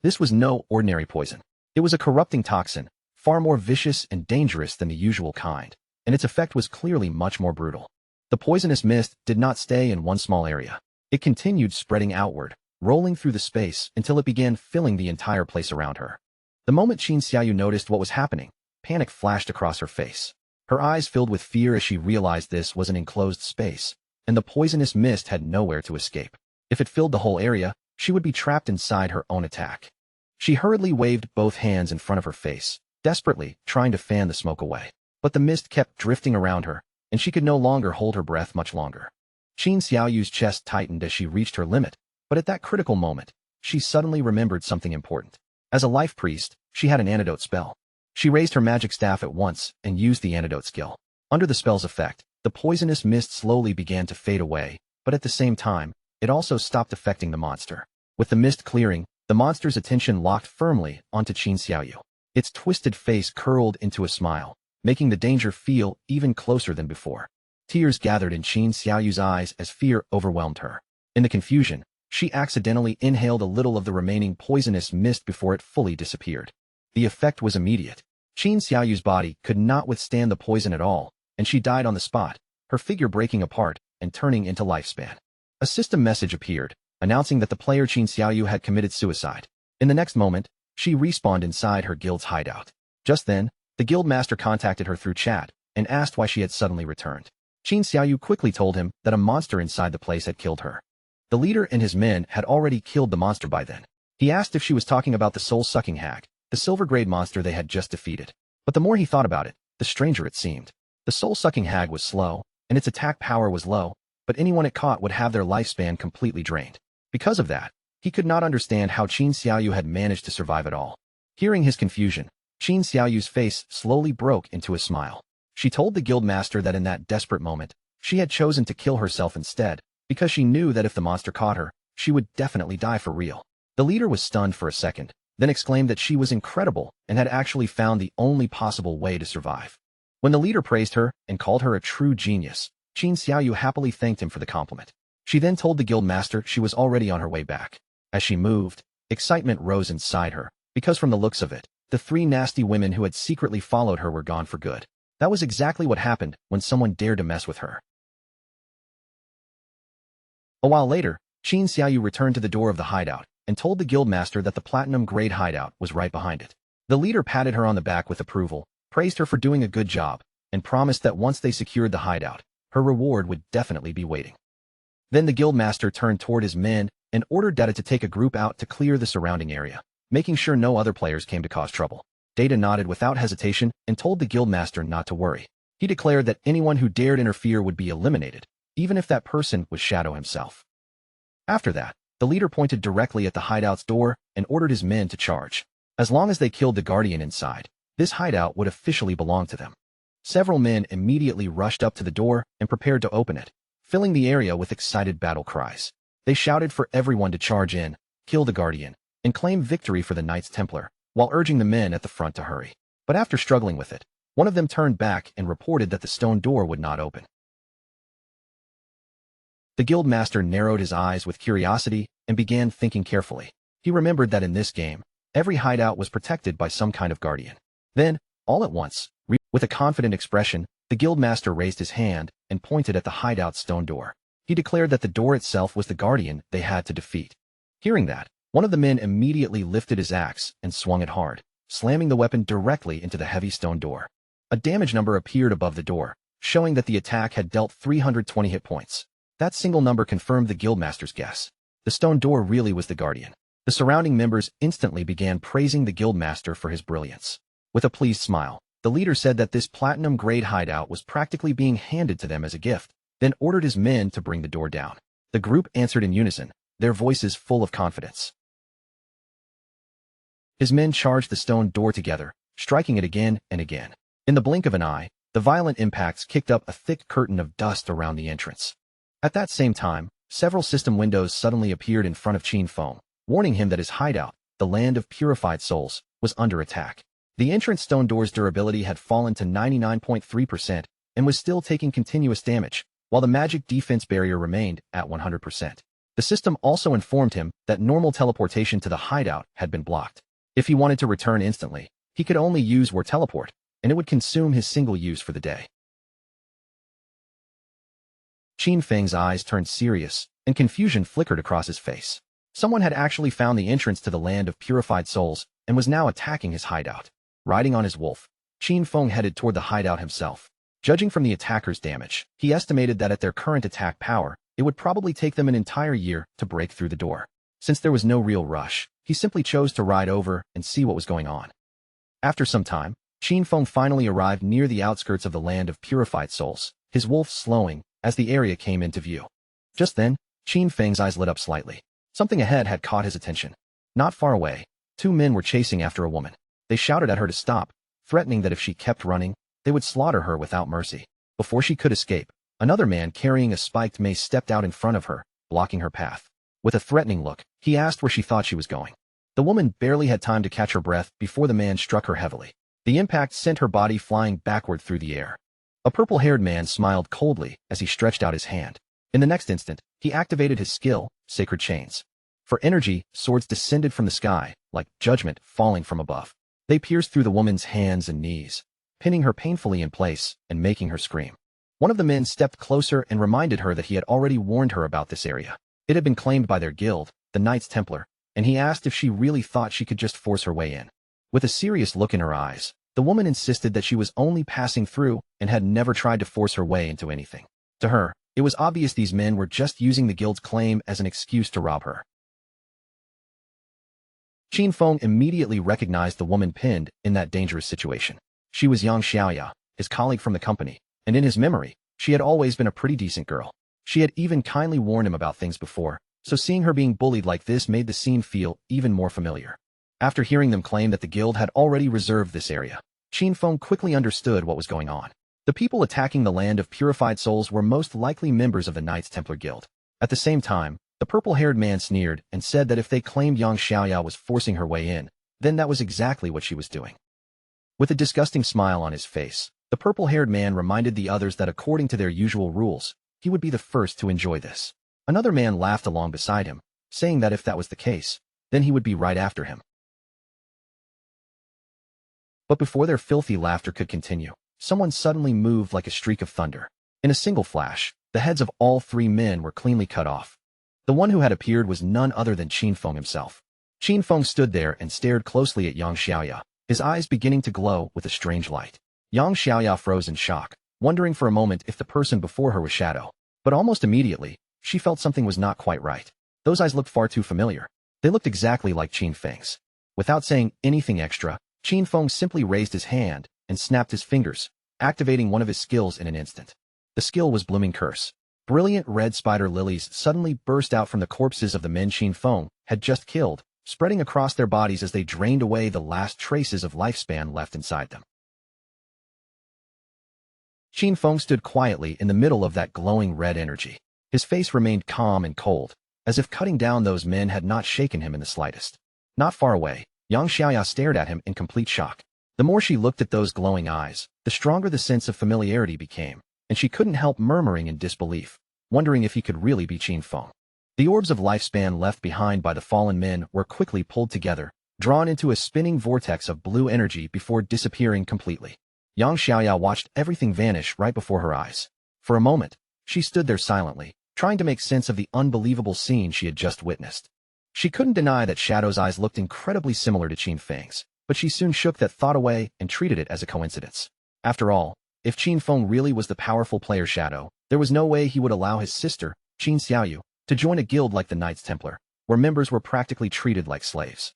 This was no ordinary poison. It was a corrupting toxin, far more vicious and dangerous than the usual kind, and its effect was clearly much more brutal. The poisonous mist did not stay in one small area. It continued spreading outward, rolling through the space until it began filling the entire place around her. The moment Qin Xiaoyu noticed what was happening, panic flashed across her face. Her eyes filled with fear as she realized this was an enclosed space, and the poisonous mist had nowhere to escape. If it filled the whole area, she would be trapped inside her own attack. She hurriedly waved both hands in front of her face, desperately trying to fan the smoke away. But the mist kept drifting around her, and she could no longer hold her breath much longer. Qin Xiaoyu's chest tightened as she reached her limit, but at that critical moment, she suddenly remembered something important. As a life priest, she had an antidote spell. She raised her magic staff at once and used the antidote skill. Under the spell's effect, the poisonous mist slowly began to fade away, but at the same time, it also stopped affecting the monster. With the mist clearing, the monster's attention locked firmly onto Qin Xiaoyu. Its twisted face curled into a smile, making the danger feel even closer than before. Tears gathered in Qin Xiaoyu's eyes as fear overwhelmed her. In the confusion, she accidentally inhaled a little of the remaining poisonous mist before it fully disappeared. The effect was immediate. Qin Xiaoyu's body could not withstand the poison at all, and she died on the spot, her figure breaking apart and turning into lifespan. A system message appeared, announcing that the player Qin Xiaoyu had committed suicide. In the next moment, she respawned inside her guild's hideout. Just then, the guild master contacted her through chat and asked why she had suddenly returned. Qin Xiaoyu quickly told him that a monster inside the place had killed her. The leader and his men had already killed the monster by then. He asked if she was talking about the soul-sucking hag, the silver-grade monster they had just defeated. But the more he thought about it, the stranger it seemed. The soul-sucking hag was slow, and its attack power was low, but anyone it caught would have their lifespan completely drained. Because of that, he could not understand how Qin Xiaoyu had managed to survive at all. Hearing his confusion, Qin Xiaoyu's face slowly broke into a smile. She told the guild master that in that desperate moment, she had chosen to kill herself instead, because she knew that if the monster caught her, she would definitely die for real. The leader was stunned for a second, then exclaimed that she was incredible and had actually found the only possible way to survive. When the leader praised her and called her a true genius, Qin Xiaoyu happily thanked him for the compliment. She then told the guild master she was already on her way back. As she moved, excitement rose inside her, because from the looks of it, the three nasty women who had secretly followed her were gone for good. That was exactly what happened when someone dared to mess with her. A while later, Qin Xiaoyu returned to the door of the hideout and told the guildmaster that the platinum-grade hideout was right behind it. The leader patted her on the back with approval, praised her for doing a good job, and promised that once they secured the hideout, her reward would definitely be waiting. Then the guildmaster turned toward his men and ordered Data to take a group out to clear the surrounding area, making sure no other players came to cause trouble. Data nodded without hesitation and told the guildmaster not to worry. He declared that anyone who dared interfere would be eliminated, even if that person was Shadow himself. After that, the leader pointed directly at the hideout's door and ordered his men to charge. As long as they killed the guardian inside, this hideout would officially belong to them. Several men immediately rushed up to the door and prepared to open it, filling the area with excited battle cries. They shouted for everyone to charge in, kill the guardian, and claim victory for the Knights Templar, while urging the men at the front to hurry. But after struggling with it, one of them turned back and reported that the stone door would not open. The guildmaster narrowed his eyes with curiosity and began thinking carefully. He remembered that in this game, every hideout was protected by some kind of guardian. Then, all at once, with a confident expression, the guildmaster raised his hand and pointed at the hideout's stone door. He declared that the door itself was the guardian they had to defeat. Hearing that, one of the men immediately lifted his axe and swung it hard, slamming the weapon directly into the heavy stone door. A damage number appeared above the door, showing that the attack had dealt 320 hit points. That single number confirmed the guildmaster's guess. The stone door really was the guardian. The surrounding members instantly began praising the guildmaster for his brilliance. With a pleased smile, The leader said that this platinum-grade hideout was practically being handed to them as a gift, then ordered his men to bring the door down. The group answered in unison, their voices full of confidence. His men charged the stone door together, striking it again and again. In the blink of an eye, the violent impacts kicked up a thick curtain of dust around the entrance. At that same time, several system windows suddenly appeared in front of Qin Feng, warning him that his hideout, the land of purified souls, was under attack. The entrance stone door's durability had fallen to 99.3% and was still taking continuous damage, while the magic defense barrier remained at 100%. The system also informed him that normal teleportation to the hideout had been blocked. If he wanted to return instantly, he could only use War Teleport, and it would consume his single use for the day. Qin Feng's eyes turned serious, and confusion flickered across his face. Someone had actually found the entrance to the land of purified souls and was now attacking his hideout. Riding on his wolf, Qin Feng headed toward the hideout himself. Judging from the attacker's damage, he estimated that at their current attack power, it would probably take them an entire year to break through the door. Since there was no real rush, he simply chose to ride over and see what was going on. After some time, Qin Feng finally arrived near the outskirts of the land of purified souls, his wolf slowing as the area came into view. Just then, Qin Feng's eyes lit up slightly. Something ahead had caught his attention. Not far away, two men were chasing after a woman. They shouted at her to stop, threatening that if she kept running, they would slaughter her without mercy. Before she could escape, another man carrying a spiked mace stepped out in front of her, blocking her path. With a threatening look, he asked where she thought she was going. The woman barely had time to catch her breath before the man struck her heavily. The impact sent her body flying backward through the air. A purple-haired man smiled coldly as he stretched out his hand. In the next instant, he activated his skill, Sacred Chains. For energy, swords descended from the sky, like judgment falling from above. They pierced through the woman's hands and knees, pinning her painfully in place and making her scream. One of the men stepped closer and reminded her that he had already warned her about this area. It had been claimed by their guild, the Knights Templar, and he asked if she really thought she could just force her way in. With a serious look in her eyes, the woman insisted that she was only passing through and had never tried to force her way into anything. To her, it was obvious these men were just using the guild's claim as an excuse to rob her. Qin Feng immediately recognized the woman pinned in that dangerous situation. She was Yang Xiaoya, his colleague from the company, and in his memory, she had always been a pretty decent girl. She had even kindly warned him about things before, so seeing her being bullied like this made the scene feel even more familiar. After hearing them claim that the guild had already reserved this area, Qin Feng quickly understood what was going on. The people attacking the land of purified souls were most likely members of the Knights Templar Guild. At the same time, the purple-haired man sneered and said that if they claimed Yang Xiaoya was forcing her way in, then that was exactly what she was doing. With a disgusting smile on his face, the purple-haired man reminded the others that according to their usual rules, he would be the first to enjoy this. Another man laughed along beside him, saying that if that was the case, then he would be right after him. But before their filthy laughter could continue, someone suddenly moved like a streak of thunder. In a single flash, the heads of all three men were cleanly cut off. The one who had appeared was none other than Qin Feng himself. Qin Feng stood there and stared closely at Yang Xiaoya, his eyes beginning to glow with a strange light. Yang Xiaoya froze in shock, wondering for a moment if the person before her was Shadow. But almost immediately, she felt something was not quite right. Those eyes looked far too familiar. They looked exactly like Qin Feng's. Without saying anything extra, Qin Feng simply raised his hand and snapped his fingers, activating one of his skills in an instant. The skill was Blooming Curse. Brilliant red spider lilies suddenly burst out from the corpses of the men Qin Feng had just killed, spreading across their bodies as they drained away the last traces of lifespan left inside them. Qin Feng stood quietly in the middle of that glowing red energy. His face remained calm and cold, as if cutting down those men had not shaken him in the slightest. Not far away, Yang Xiaoya stared at him in complete shock. The more she looked at those glowing eyes, the stronger the sense of familiarity became, and she couldn't help murmuring in disbelief, wondering if he could really be Qin Feng. The orbs of lifespan left behind by the fallen men were quickly pulled together, drawn into a spinning vortex of blue energy before disappearing completely. Yang Xiaoya watched everything vanish right before her eyes. For a moment, she stood there silently, trying to make sense of the unbelievable scene she had just witnessed. She couldn't deny that Shadow's eyes looked incredibly similar to Qin Feng's, but she soon shook that thought away and treated it as a coincidence. After all, if Qin Feng really was the powerful player Shadow, there was no way he would allow his sister, Qin Xiaoyu, to join a guild like the Knights Templar, where members were practically treated like slaves.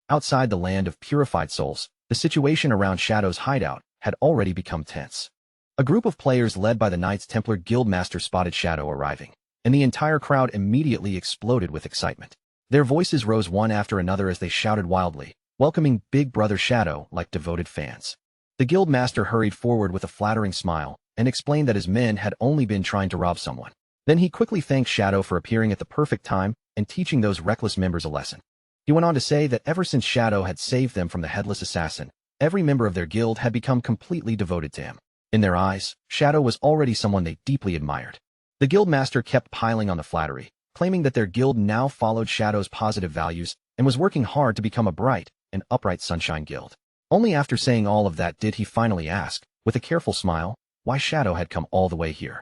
Outside the land of purified souls, the situation around Shadow's hideout had already become tense. A group of players led by the Knights Templar Guildmaster spotted Shadow arriving, and the entire crowd immediately exploded with excitement. Their voices rose one after another as they shouted wildly, welcoming Big Brother Shadow like devoted fans. The Guildmaster hurried forward with a flattering smile and explained that his men had only been trying to rob someone. Then he quickly thanked Shadow for appearing at the perfect time and teaching those reckless members a lesson. He went on to say that ever since Shadow had saved them from the headless assassin, every member of their guild had become completely devoted to him. In their eyes, Shadow was already someone they deeply admired. The Guildmaster kept piling on the flattery, claiming that their guild now followed Shadow's positive values and was working hard to become a bright and upright Sunshine Guild. Only after saying all of that did he finally ask, with a careful smile, why Shadow had come all the way here.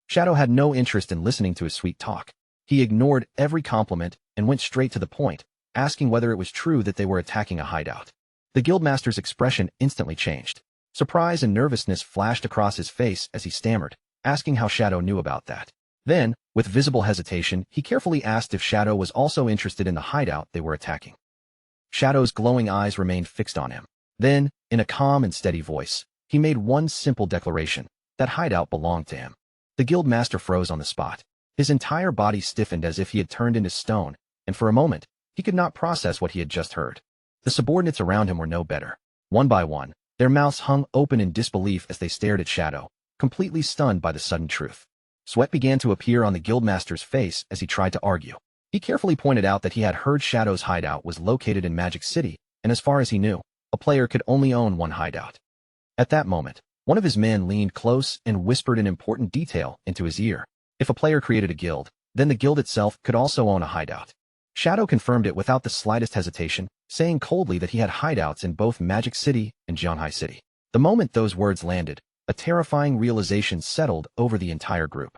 Shadow had no interest in listening to his sweet talk. He ignored every compliment and went straight to the point, asking whether it was true that they were attacking a hideout. The Guildmaster's expression instantly changed. Surprise and nervousness flashed across his face as he stammered, asking how Shadow knew about that. Then, with visible hesitation, he carefully asked if Shadow was also interested in the hideout they were attacking. Shadow's glowing eyes remained fixed on him. Then, in a calm and steady voice, he made one simple declaration: that hideout belonged to him. The Guildmaster froze on the spot. His entire body stiffened as if he had turned into stone, and for a moment, he could not process what he had just heard. The subordinates around him were no better. One by one, their mouths hung open in disbelief as they stared at Shadow, completely stunned by the sudden truth. Sweat began to appear on the Guildmaster's face as he tried to argue. He carefully pointed out that he had heard Shadow's hideout was located in Magic City, and as far as he knew, a player could only own one hideout. At that moment, one of his men leaned close and whispered an important detail into his ear. If a player created a guild, then the guild itself could also own a hideout. Shadow confirmed it without the slightest hesitation, saying coldly that he had hideouts in both Magic City and Jianhai City. The moment those words landed, a terrifying realization settled over the entire group.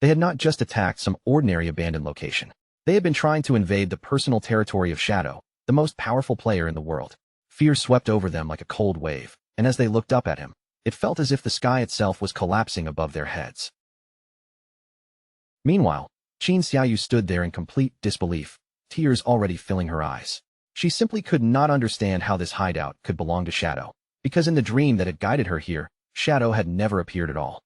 They had not just attacked some ordinary abandoned location. They had been trying to invade the personal territory of Shadow, the most powerful player in the world. Fear swept over them like a cold wave, and as they looked up at him, it felt as if the sky itself was collapsing above their heads. Meanwhile, Qin Xiaoyu stood there in complete disbelief, tears already filling her eyes. She simply could not understand how this hideout could belong to Shadow, because in the dream that had guided her here, Shadow had never appeared at all.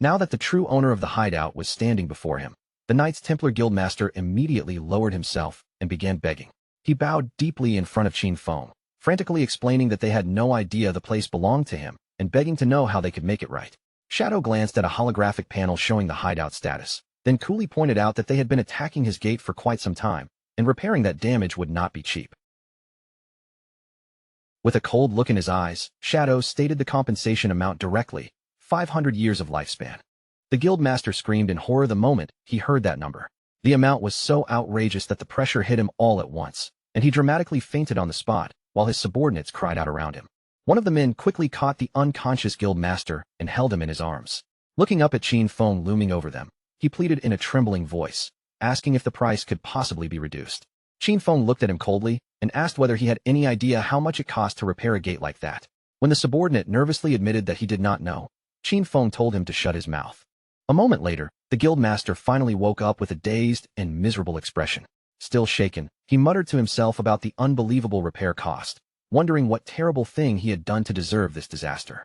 Now that the true owner of the hideout was standing before him, the Knights Templar Guildmaster immediately lowered himself and began begging. He bowed deeply in front of Qin Feng, frantically explaining that they had no idea the place belonged to him and begging to know how they could make it right. Shadow glanced at a holographic panel showing the hideout status, then coolly pointed out that they had been attacking his gate for quite some time, and repairing that damage would not be cheap. With a cold look in his eyes, Shadow stated the compensation amount directly: 500 years of lifespan. The Guildmaster screamed in horror the moment he heard that number. The amount was so outrageous that the pressure hit him all at once, and he dramatically fainted on the spot, while his subordinates cried out around him. One of the men quickly caught the unconscious Guildmaster and held him in his arms. Looking up at Qin Feng looming over them, he pleaded in a trembling voice, asking if the price could possibly be reduced. Qin Feng looked at him coldly and asked whether he had any idea how much it cost to repair a gate like that. When the subordinate nervously admitted that he did not know, Qin Feng told him to shut his mouth. A moment later, the Guildmaster finally woke up with a dazed and miserable expression. Still shaken, he muttered to himself about the unbelievable repair cost, wondering what terrible thing he had done to deserve this disaster.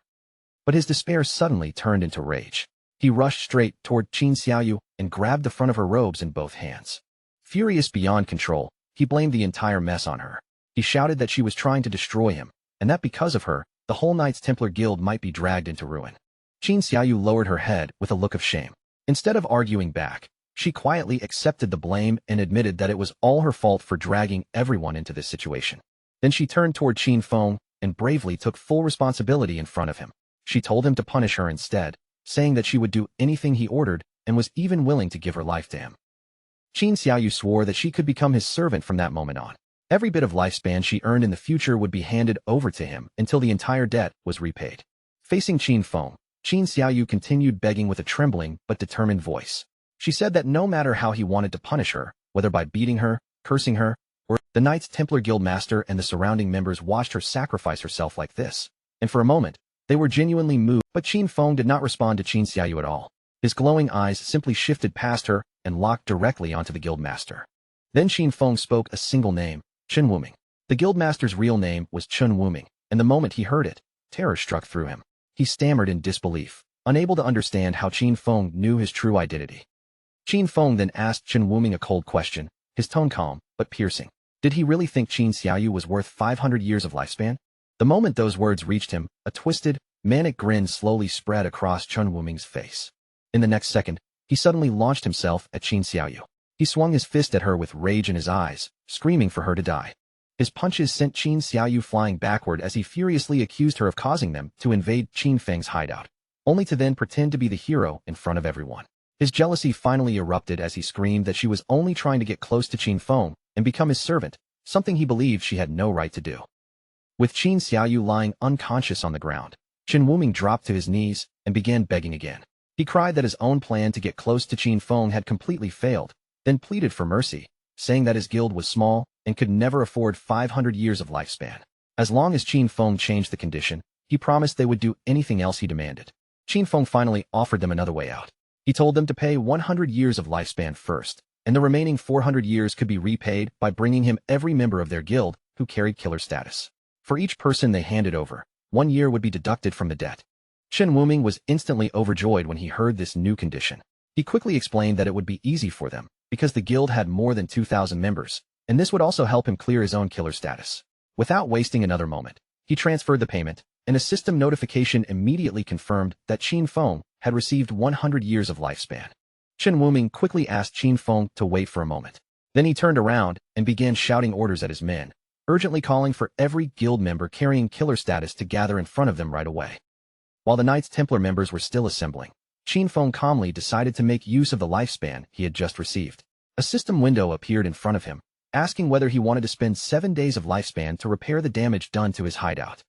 But his despair suddenly turned into rage. He rushed straight toward Qin Xiaoyu and grabbed the front of her robes in both hands. Furious beyond control, he blamed the entire mess on her. He shouted that she was trying to destroy him, and that because of her, the whole Knights Templar Guild might be dragged into ruin. Qin Xiaoyu lowered her head with a look of shame. Instead of arguing back, she quietly accepted the blame and admitted that it was all her fault for dragging everyone into this situation. Then she turned toward Qin Feng and bravely took full responsibility in front of him. She told him to punish her instead, saying that she would do anything he ordered and was even willing to give her life to him. Qin Xiaoyu swore that she could become his servant from that moment on. Every bit of lifespan she earned in the future would be handed over to him until the entire debt was repaid. Facing Qin Feng, Qin Xiaoyu continued begging with a trembling but determined voice. She said that no matter how he wanted to punish her, whether by beating her, cursing her, or the Knights Templar Guildmaster and the surrounding members watched her sacrifice herself like this, and for a moment, they were genuinely moved, but Qin Feng did not respond to Qin Xiaoyu at all. His glowing eyes simply shifted past her and locked directly onto the Guildmaster. Then Qin Feng spoke a single name, Chen Wuming. The guildmaster's real name was Chun Wuming, and the moment he heard it, terror struck through him. He stammered in disbelief, unable to understand how Qin Feng knew his true identity. Qin Feng then asked Chun Wuming a cold question, his tone calm, but piercing. Did he really think Qin Xiaoyu was worth 500 years of lifespan? The moment those words reached him, a twisted, manic grin slowly spread across Chun Wuming's face. In the next second, he suddenly launched himself at Qin Xiaoyu. He swung his fist at her with rage in his eyes, screaming for her to die. His punches sent Qin Xiaoyu flying backward as he furiously accused her of causing them to invade Qin Feng's hideout, only to then pretend to be the hero in front of everyone. His jealousy finally erupted as he screamed that she was only trying to get close to Qin Feng and become his servant, something he believed she had no right to do. With Qin Xiaoyu lying unconscious on the ground, Chun Wuming dropped to his knees and began begging again. He cried that his own plan to get close to Qin Feng had completely failed, then pleaded for mercy, saying that his guild was small and could never afford 500 years of lifespan. As long as Qin Feng changed the condition, he promised they would do anything else he demanded. Qin Feng finally offered them another way out. He told them to pay 100 years of lifespan first, and the remaining 400 years could be repaid by bringing him every member of their guild who carried killer status. For each person they handed over, 1 year would be deducted from the debt. Chun Wuming was instantly overjoyed when he heard this new condition. He quickly explained that it would be easy for them, because the guild had more than 2,000 members, and this would also help him clear his own killer status. Without wasting another moment, he transferred the payment, and a system notification immediately confirmed that Qin Feng had received 100 years of lifespan. Chun Wuming quickly asked Qin Feng to wait for a moment. Then he turned around and began shouting orders at his men, urgently calling for every guild member carrying killer status to gather in front of them right away. While the Knights Templar members were still assembling, Qin Feng calmly decided to make use of the lifespan he had just received. A system window appeared in front of him, asking whether he wanted to spend 7 days of lifespan to repair the damage done to his hideout.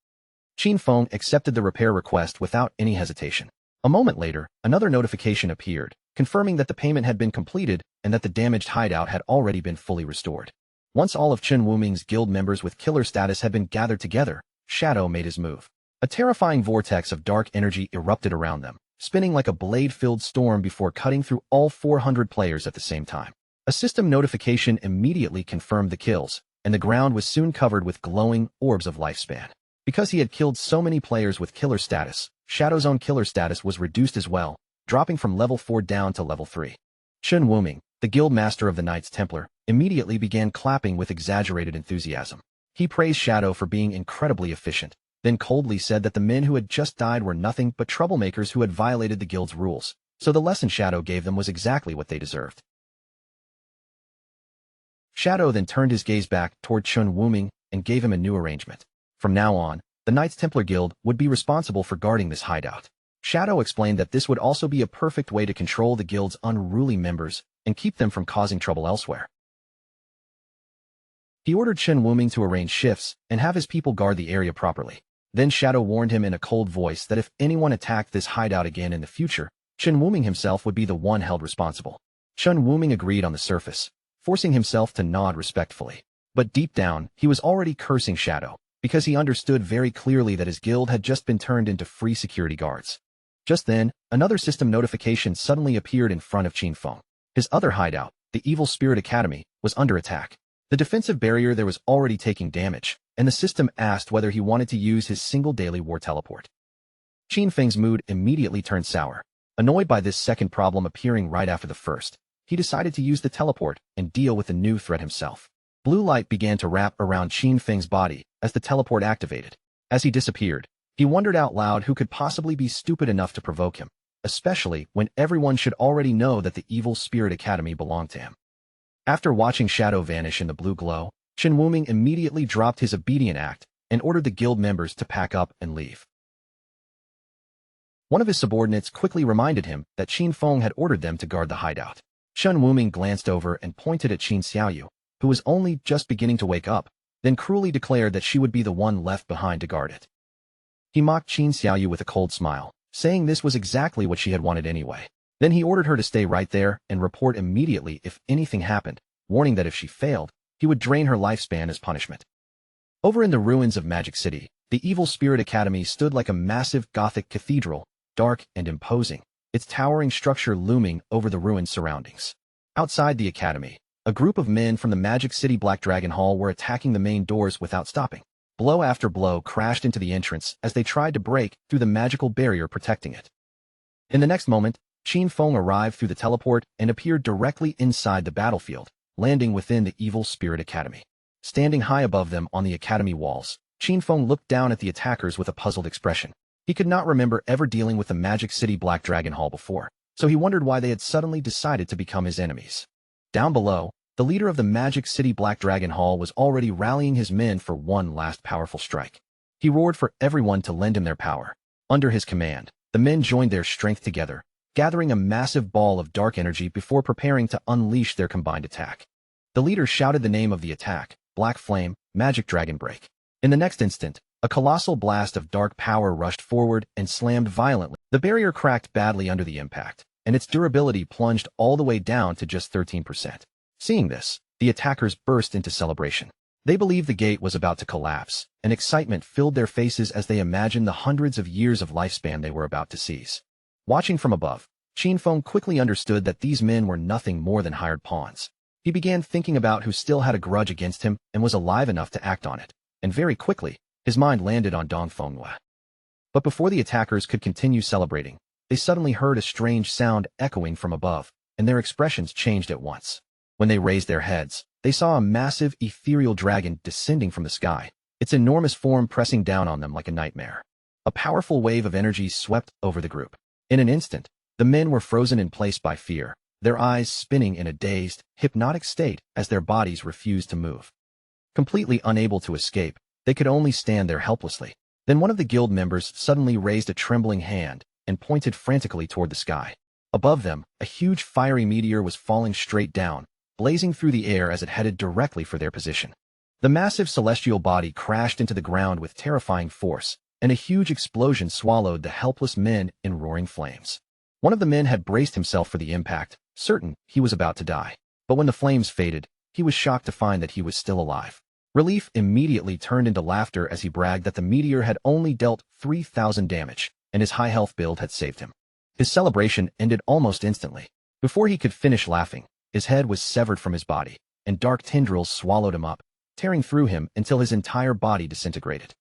Qin Feng accepted the repair request without any hesitation. A moment later, another notification appeared, confirming that the payment had been completed and that the damaged hideout had already been fully restored. Once all of Chun Wuming's guild members with killer status had been gathered together, Shadow made his move. A terrifying vortex of dark energy erupted around them, spinning like a blade-filled storm before cutting through all 400 players at the same time. A system notification immediately confirmed the kills, and the ground was soon covered with glowing orbs of lifespan. Because he had killed so many players with killer status, Shadow's own killer status was reduced as well, dropping from level 4 down to level 3. Chun Wuming, the guild master of the Knights Templar, immediately began clapping with exaggerated enthusiasm. He praised Shadow for being incredibly efficient, then coldly said that the men who had just died were nothing but troublemakers who had violated the guild's rules, so the lesson Shadow gave them was exactly what they deserved. Shadow then turned his gaze back toward Chun Wuming and gave him a new arrangement. From now on, the Knights Templar Guild would be responsible for guarding this hideout. Shadow explained that this would also be a perfect way to control the guild's unruly members and keep them from causing trouble elsewhere. He ordered Chun Wuming to arrange shifts and have his people guard the area properly. Then Shadow warned him in a cold voice that if anyone attacked this hideout again in the future, Chun Wuming himself would be the one held responsible. Chun Wuming agreed on the surface, forcing himself to nod respectfully. But deep down, he was already cursing Shadow, because he understood very clearly that his guild had just been turned into free security guards. Just then, another system notification suddenly appeared in front of Qin Feng. His other hideout, the Evil Spirit Academy, was under attack. The defensive barrier there was already taking damage, and the system asked whether he wanted to use his single daily war teleport. Qin Feng's mood immediately turned sour. Annoyed by this second problem appearing right after the first, he decided to use the teleport and deal with the new threat himself. Blue light began to wrap around Qin Feng's body as the teleport activated. As he disappeared, he wondered out loud who could possibly be stupid enough to provoke him, especially when everyone should already know that the Evil Spirit Academy belonged to him. After watching Shadow vanish in the blue glow, Chun Wuming immediately dropped his obedient act and ordered the guild members to pack up and leave. One of his subordinates quickly reminded him that Qin Feng had ordered them to guard the hideout. Chun Wuming glanced over and pointed at Qin Xiaoyu, who was only just beginning to wake up, then cruelly declared that she would be the one left behind to guard it. He mocked Qin Xiaoyu with a cold smile, saying this was exactly what she had wanted anyway. Then he ordered her to stay right there and report immediately if anything happened, warning that if she failed, he would drain her lifespan as punishment. Over in the ruins of Magic City, the Evil Spirit Academy stood like a massive Gothic cathedral, dark and imposing, its towering structure looming over the ruined surroundings. Outside the academy, A group of men from the Magic City Black Dragon Hall were attacking the main doors without stopping. Blow after blow crashed into the entrance as they tried to break through the magical barrier protecting it. In the next moment, Qin Feng arrived through the teleport and appeared directly inside the battlefield, landing within the Evil Spirit Academy. Standing high above them on the academy walls, Qin Feng looked down at the attackers with a puzzled expression. He could not remember ever dealing with the Magic City Black Dragon Hall before, so he wondered why they had suddenly decided to become his enemies. Down below, the leader of the Magic City Black Dragon Hall was already rallying his men for one last powerful strike. He roared for everyone to lend him their power. Under his command, the men joined their strength together, gathering a massive ball of dark energy before preparing to unleash their combined attack. The leader shouted the name of the attack, Black Flame, Magic Dragon Break. In the next instant, a colossal blast of dark power rushed forward and slammed violently. The barrier cracked badly under the impact, and its durability plunged all the way down to just 13%. Seeing this, the attackers burst into celebration. They believed the gate was about to collapse, and excitement filled their faces as they imagined the hundreds of years of lifespan they were about to seize. Watching from above, Qin Feng quickly understood that these men were nothing more than hired pawns. He began thinking about who still had a grudge against him and was alive enough to act on it, and very quickly, his mind landed on Dong Fenghua. But before the attackers could continue celebrating, they suddenly heard a strange sound echoing from above, and their expressions changed at once. When they raised their heads, they saw a massive, ethereal dragon descending from the sky, its enormous form pressing down on them like a nightmare. A powerful wave of energy swept over the group. In an instant, the men were frozen in place by fear, their eyes spinning in a dazed, hypnotic state as their bodies refused to move. Completely unable to escape, they could only stand there helplessly. Then one of the guild members suddenly raised a trembling hand and pointed frantically toward the sky. Above them, a huge fiery meteor was falling straight down, blazing through the air as it headed directly for their position. The massive celestial body crashed into the ground with terrifying force, and a huge explosion swallowed the helpless men in roaring flames. One of the men had braced himself for the impact, certain he was about to die. But when the flames faded, he was shocked to find that he was still alive. Relief immediately turned into laughter as he bragged that the meteor had only dealt 3,000 damage, and his high health build had saved him. His celebration ended almost instantly. Before he could finish laughing, his head was severed from his body, and dark tendrils swallowed him up, tearing through him until his entire body disintegrated.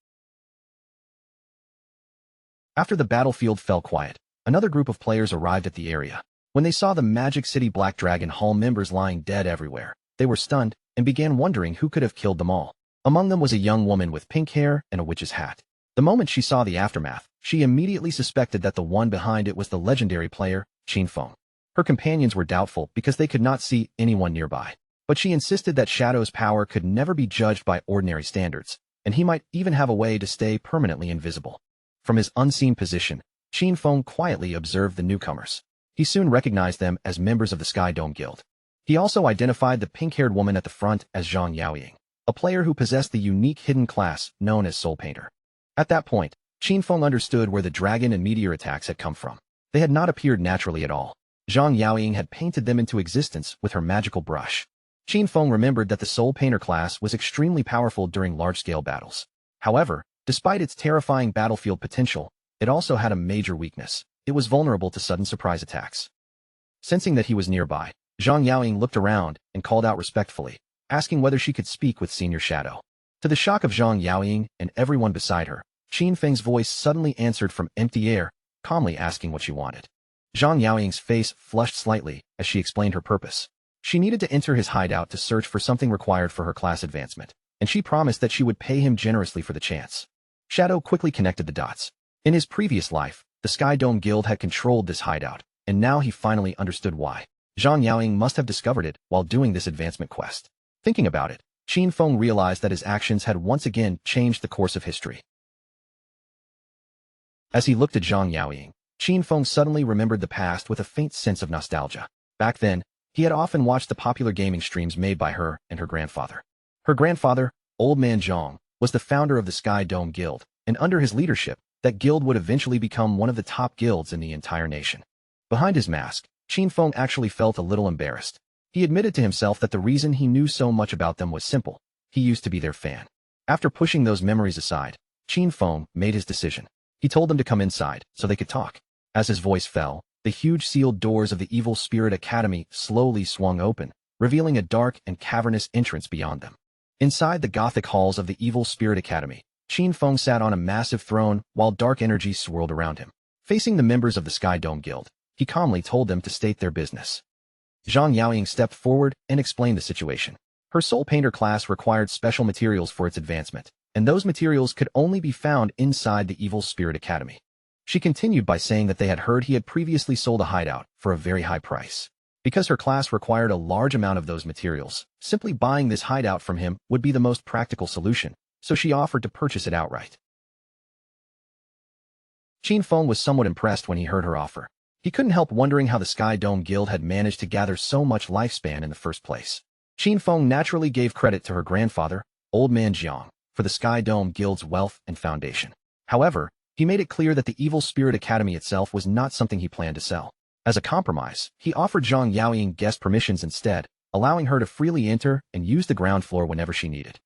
After the battlefield fell quiet, another group of players arrived at the area. When they saw the Magic City Black Dragon Hall members lying dead everywhere, they were stunned and began wondering who could have killed them all. Among them was a young woman with pink hair and a witch's hat. The moment she saw the aftermath, she immediately suspected that the one behind it was the legendary player, Qin Feng. Her companions were doubtful because they could not see anyone nearby, but she insisted that Shadow's power could never be judged by ordinary standards, and he might even have a way to stay permanently invisible. From his unseen position, Qin Feng quietly observed the newcomers. He soon recognized them as members of the Sky Dome Guild. He also identified the pink-haired woman at the front as Zhang Yaoying, a player who possessed the unique hidden class known as Soul Painter. At that point, Qin Feng understood where the dragon and meteor attacks had come from. They had not appeared naturally at all. Zhang Yaoying had painted them into existence with her magical brush. Qin Feng remembered that the Soul Painter class was extremely powerful during large-scale battles. However, despite its terrifying battlefield potential, it also had a major weakness. It was vulnerable to sudden surprise attacks. Sensing that he was nearby, Zhang Yaoying looked around and called out respectfully, asking whether she could speak with Senior Shadow. To the shock of Zhang Yaoying and everyone beside her, Qin Feng's voice suddenly answered from empty air, calmly asking what she wanted. Zhang Yaoying's face flushed slightly as she explained her purpose. She needed to enter his hideout to search for something required for her class advancement, and she promised that she would pay him generously for the chance. Shadow quickly connected the dots. In his previous life, the Sky Dome Guild had controlled this hideout, and now he finally understood why. Zhang Yaoying must have discovered it while doing this advancement quest. Thinking about it, Qin Feng realized that his actions had once again changed the course of history. As he looked at Zhang Yaoying, Qin Feng suddenly remembered the past with a faint sense of nostalgia. Back then, he had often watched the popular gaming streams made by her and her grandfather. Her grandfather, Old Man Zhang, was the founder of the Sky Dome Guild, and under his leadership, that guild would eventually become one of the top guilds in the entire nation. Behind his mask, Qin Feng actually felt a little embarrassed. He admitted to himself that the reason he knew so much about them was simple. He used to be their fan. After pushing those memories aside, Qin Feng made his decision. He told them to come inside so they could talk. As his voice fell, the huge sealed doors of the Evil Spirit Academy slowly swung open, revealing a dark and cavernous entrance beyond them. Inside the Gothic halls of the Evil Spirit Academy, Qin Feng sat on a massive throne while dark energy swirled around him. Facing the members of the Sky Dome Guild, he calmly told them to state their business. Zhang Yaoying stepped forward and explained the situation. Her soul painter class required special materials for its advancement, and those materials could only be found inside the Evil Spirit Academy. She continued by saying that they had heard he had previously sold a hideout for a very high price. Because her class required a large amount of those materials, simply buying this hideout from him would be the most practical solution, so she offered to purchase it outright. Qin Feng was somewhat impressed when he heard her offer. He couldn't help wondering how the Sky Dome Guild had managed to gather so much lifespan in the first place. Qin Feng naturally gave credit to her grandfather, Old Man Jiang, for the Sky Dome Guild's wealth and foundation. However, he made it clear that the Evil Spirit Academy itself was not something he planned to sell. As a compromise, he offered Zhang Yaoying guest permissions instead, allowing her to freely enter and use the ground floor whenever she needed.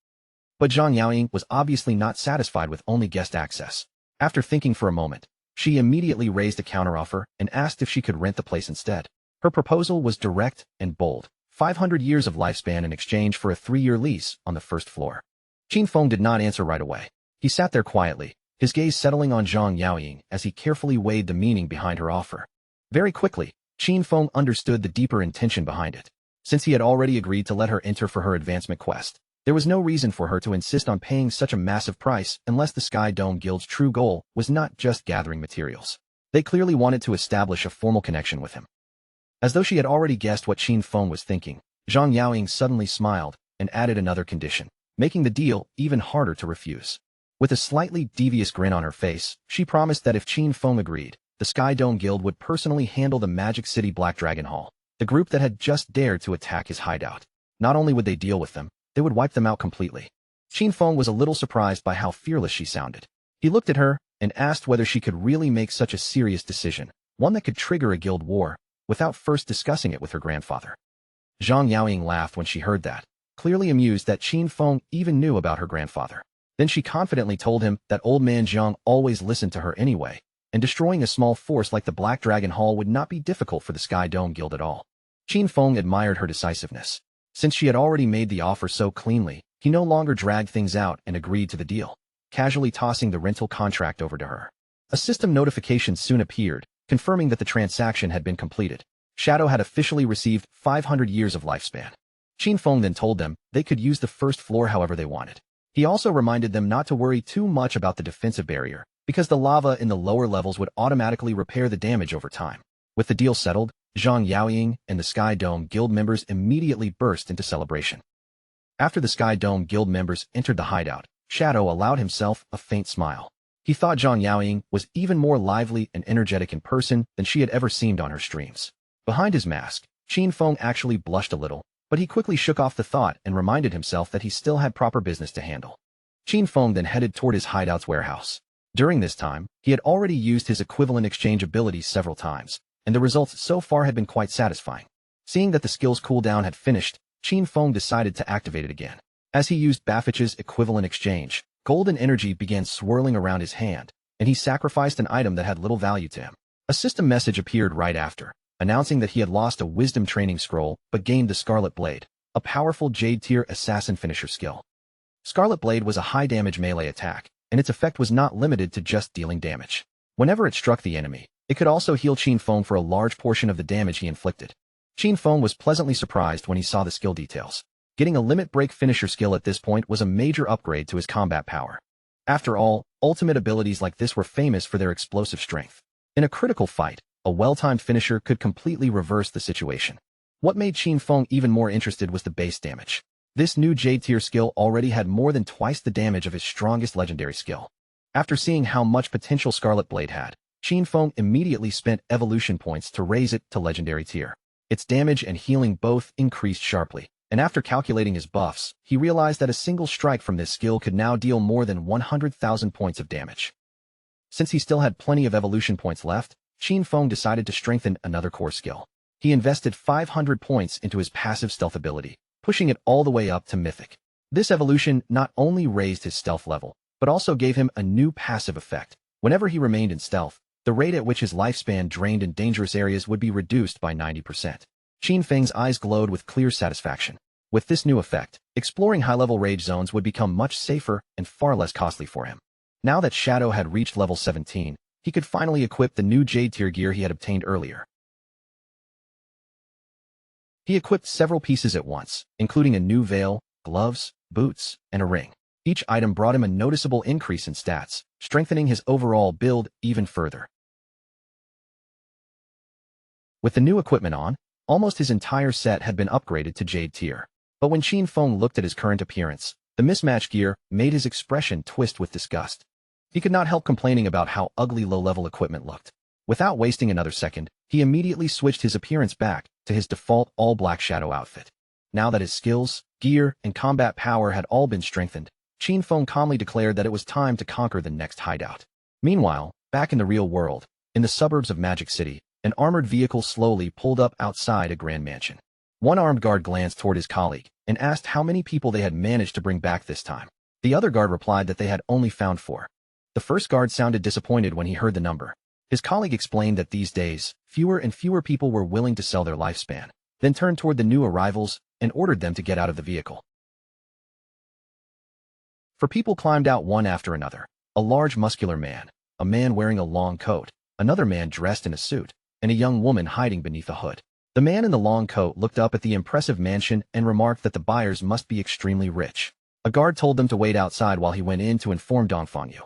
But Zhang Yaoying was obviously not satisfied with only guest access. After thinking for a moment, she immediately raised a counteroffer and asked if she could rent the place instead. Her proposal was direct and bold: 500 years of lifespan in exchange for a 3-year lease on the first floor. Qin Feng did not answer right away. He sat there quietly, his gaze settling on Zhang Yaoying as he carefully weighed the meaning behind her offer. Very quickly, Qin Feng understood the deeper intention behind it. Since he had already agreed to let her enter for her advancement quest, there was no reason for her to insist on paying such a massive price unless the Sky Dome Guild's true goal was not just gathering materials. They clearly wanted to establish a formal connection with him. As though she had already guessed what Qin Feng was thinking, Zhang Yaoying suddenly smiled and added another condition, making the deal even harder to refuse. With a slightly devious grin on her face, she promised that if Qin Feng agreed, the Sky Dome Guild would personally handle the Magic City Black Dragon Hall, the group that had just dared to attack his hideout. Not only would they deal with them, they would wipe them out completely. Qin Feng was a little surprised by how fearless she sounded. He looked at her and asked whether she could really make such a serious decision, one that could trigger a guild war, without first discussing it with her grandfather. Zhang Yaoying laughed when she heard that, clearly amused that Qin Feng even knew about her grandfather. Then she confidently told him that Old Man Jiang always listened to her anyway, and destroying a small force like the Black Dragon Hall would not be difficult for the Sky Dome Guild at all. Qin Feng admired her decisiveness. Since she had already made the offer so cleanly, he no longer dragged things out and agreed to the deal, casually tossing the rental contract over to her. A system notification soon appeared, confirming that the transaction had been completed. Shadow had officially received 500 years of lifespan. Qin Feng then told them they could use the first floor however they wanted. He also reminded them not to worry too much about the defensive barrier, because the lava in the lower levels would automatically repair the damage over time. With the deal settled, Zhang Yaoying and the Sky Dome Guild members immediately burst into celebration. After the Sky Dome Guild members entered the hideout, Shadow allowed himself a faint smile. He thought Zhang Yaoying was even more lively and energetic in person than she had ever seemed on her streams. Behind his mask, Qin Feng actually blushed a little, but he quickly shook off the thought and reminded himself that he still had proper business to handle. Qin Feng then headed toward his hideout's warehouse. During this time, he had already used his equivalent exchange abilities several times, and the results so far had been quite satisfying. Seeing that the skill's cooldown had finished, Qin Feng decided to activate it again. As he used Baffich's equivalent exchange, golden energy began swirling around his hand, and he sacrificed an item that had little value to him. A system message appeared right after, announcing that he had lost a wisdom training scroll but gained the Scarlet Blade, a powerful Jade-tier assassin finisher skill. Scarlet Blade was a high-damage melee attack, and its effect was not limited to just dealing damage. Whenever it struck the enemy, it could also heal Qin Feng for a large portion of the damage he inflicted. Qin Feng was pleasantly surprised when he saw the skill details. Getting a limit break finisher skill at this point was a major upgrade to his combat power. After all, ultimate abilities like this were famous for their explosive strength. In a critical fight, a well-timed finisher could completely reverse the situation. What made Qin Feng even more interested was the base damage. This new Jade-tier skill already had more than twice the damage of his strongest legendary skill. After seeing how much potential Scarlet Blade had, Qin Feng immediately spent evolution points to raise it to legendary tier. Its damage and healing both increased sharply, and after calculating his buffs, he realized that a single strike from this skill could now deal more than 100,000 points of damage. Since he still had plenty of evolution points left, Qin Feng decided to strengthen another core skill. He invested 500 points into his passive stealth ability, pushing it all the way up to Mythic. This evolution not only raised his stealth level, but also gave him a new passive effect. Whenever he remained in stealth, the rate at which his lifespan drained in dangerous areas would be reduced by 90%. Qin Feng's eyes glowed with clear satisfaction. With this new effect, exploring high-level rage zones would become much safer and far less costly for him. Now that Shadow had reached level 17, he could finally equip the new Jade tier gear he had obtained earlier. He equipped several pieces at once, including a new veil, gloves, boots, and a ring. Each item brought him a noticeable increase in stats, strengthening his overall build even further. With the new equipment on, almost his entire set had been upgraded to Jade tier. But when Qin Feng looked at his current appearance, the mismatched gear made his expression twist with disgust. He could not help complaining about how ugly low-level equipment looked. Without wasting another second, he immediately switched his appearance back to his default all-black Shadow outfit. Now that his skills, gear, and combat power had all been strengthened, Qin Feng calmly declared that it was time to conquer the next hideout. Meanwhile, back in the real world, in the suburbs of Magic City, an armored vehicle slowly pulled up outside a grand mansion. One armed guard glanced toward his colleague and asked how many people they had managed to bring back this time. The other guard replied that they had only found 4. The first guard sounded disappointed when he heard the number. His colleague explained that these days, fewer and fewer people were willing to sell their lifespan, then turned toward the new arrivals and ordered them to get out of the vehicle. 4 people climbed out one after another: a large muscular man, a man wearing a long coat, another man dressed in a suit, and a young woman hiding beneath a hood. The man in the long coat looked up at the impressive mansion and remarked that the buyers must be extremely rich. A guard told them to wait outside while he went in to inform Dongfangyu.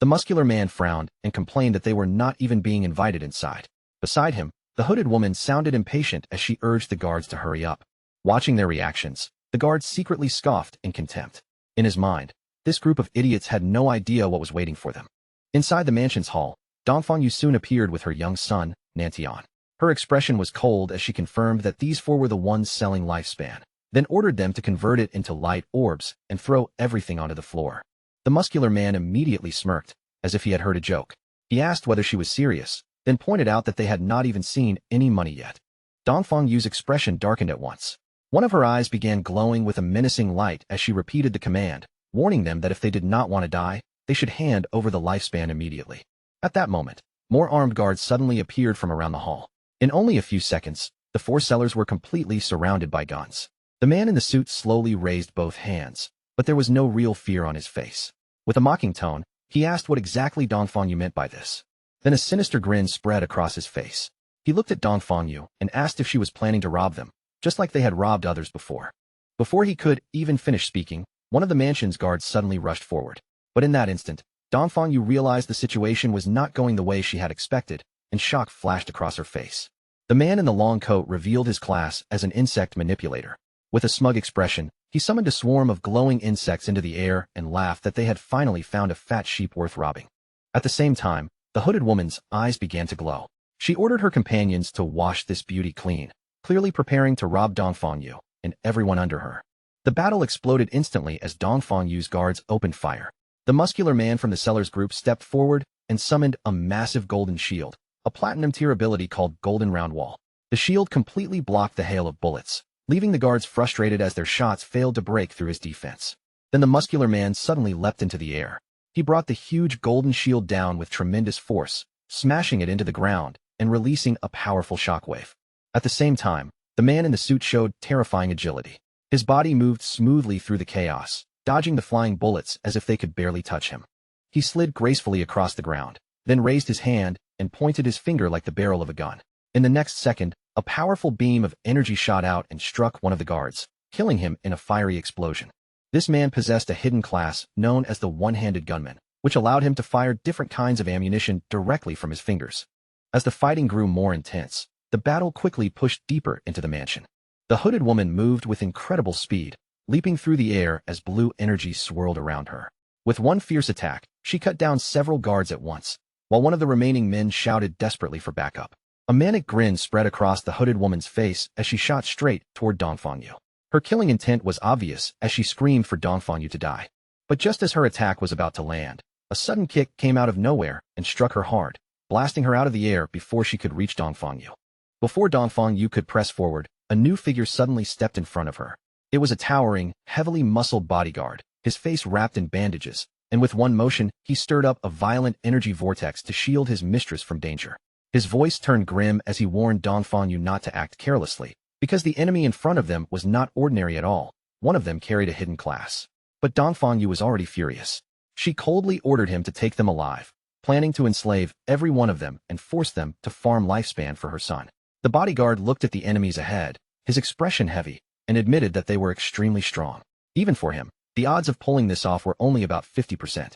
The muscular man frowned and complained that they were not even being invited inside. Beside him, the hooded woman sounded impatient as she urged the guards to hurry up. Watching their reactions, the guards secretly scoffed in contempt. In his mind, this group of idiots had no idea what was waiting for them. Inside the mansion's hall, Dongfangyu soon appeared with her young son, Nantian. Her expression was cold as she confirmed that these 4 were the ones selling lifespan, then ordered them to convert it into light orbs and throw everything onto the floor. The muscular man immediately smirked, as if he had heard a joke. He asked whether she was serious, then pointed out that they had not even seen any money yet. Dongfangyu's expression darkened at once. One of her eyes began glowing with a menacing light as she repeated the command, warning them that if they did not want to die, they should hand over the lifespan immediately. At that moment, more armed guards suddenly appeared from around the hall. In only a few seconds, the 4 sellers were completely surrounded by guns. The man in the suit slowly raised both hands, but there was no real fear on his face. With a mocking tone, he asked what exactly Dongfangyu meant by this. Then a sinister grin spread across his face. He looked at Dongfangyu and asked if she was planning to rob them, just like they had robbed others before. Before he could even finish speaking, one of the mansion's guards suddenly rushed forward. But in that instant, Dongfangyu realized the situation was not going the way she had expected, and shock flashed across her face. The man in the long coat revealed his class as an insect manipulator. With a smug expression, he summoned a swarm of glowing insects into the air and laughed that they had finally found a fat sheep worth robbing. At the same time, the hooded woman's eyes began to glow. She ordered her companions to wash this beauty clean, clearly preparing to rob Dongfangyu and everyone under her. The battle exploded instantly as Dongfangyu's guards opened fire. The muscular man from the sellers group stepped forward and summoned a massive golden shield, a platinum tier ability called Golden Round Wall. The shield completely blocked the hail of bullets, leaving the guards frustrated as their shots failed to break through his defense. Then the muscular man suddenly leapt into the air. He brought the huge golden shield down with tremendous force, smashing it into the ground and releasing a powerful shockwave. At the same time, the man in the suit showed terrifying agility. His body moved smoothly through the chaos, dodging the flying bullets as if they could barely touch him. He slid gracefully across the ground, then raised his hand and pointed his finger like the barrel of a gun. In the next second, a powerful beam of energy shot out and struck one of the guards, killing him in a fiery explosion. This man possessed a hidden class known as the one-handed gunman, which allowed him to fire different kinds of ammunition directly from his fingers. As the fighting grew more intense, the battle quickly pushed deeper into the mansion. The hooded woman moved with incredible speed, leaping through the air as blue energy swirled around her. With one fierce attack, she cut down several guards at once, while one of the remaining men shouted desperately for backup. A manic grin spread across the hooded woman's face as she shot straight toward Dongfangyu. Her killing intent was obvious as she screamed for Dongfangyu to die. But just as her attack was about to land, a sudden kick came out of nowhere and struck her hard, blasting her out of the air before she could reach Dongfangyu. Before Dongfangyu could press forward, a new figure suddenly stepped in front of her. It was a towering, heavily muscled bodyguard, his face wrapped in bandages, and with one motion, he stirred up a violent energy vortex to shield his mistress from danger. His voice turned grim as he warned Dongfangyu not to act carelessly, Because the enemy in front of them was not ordinary at all, one of them carried a hidden class. But Dongfang Yu was already furious. She coldly ordered him to take them alive, planning to enslave every one of them and force them to farm lifespan for her son. The bodyguard looked at the enemies ahead, his expression heavy, and admitted that they were extremely strong. Even for him, the odds of pulling this off were only about 50%.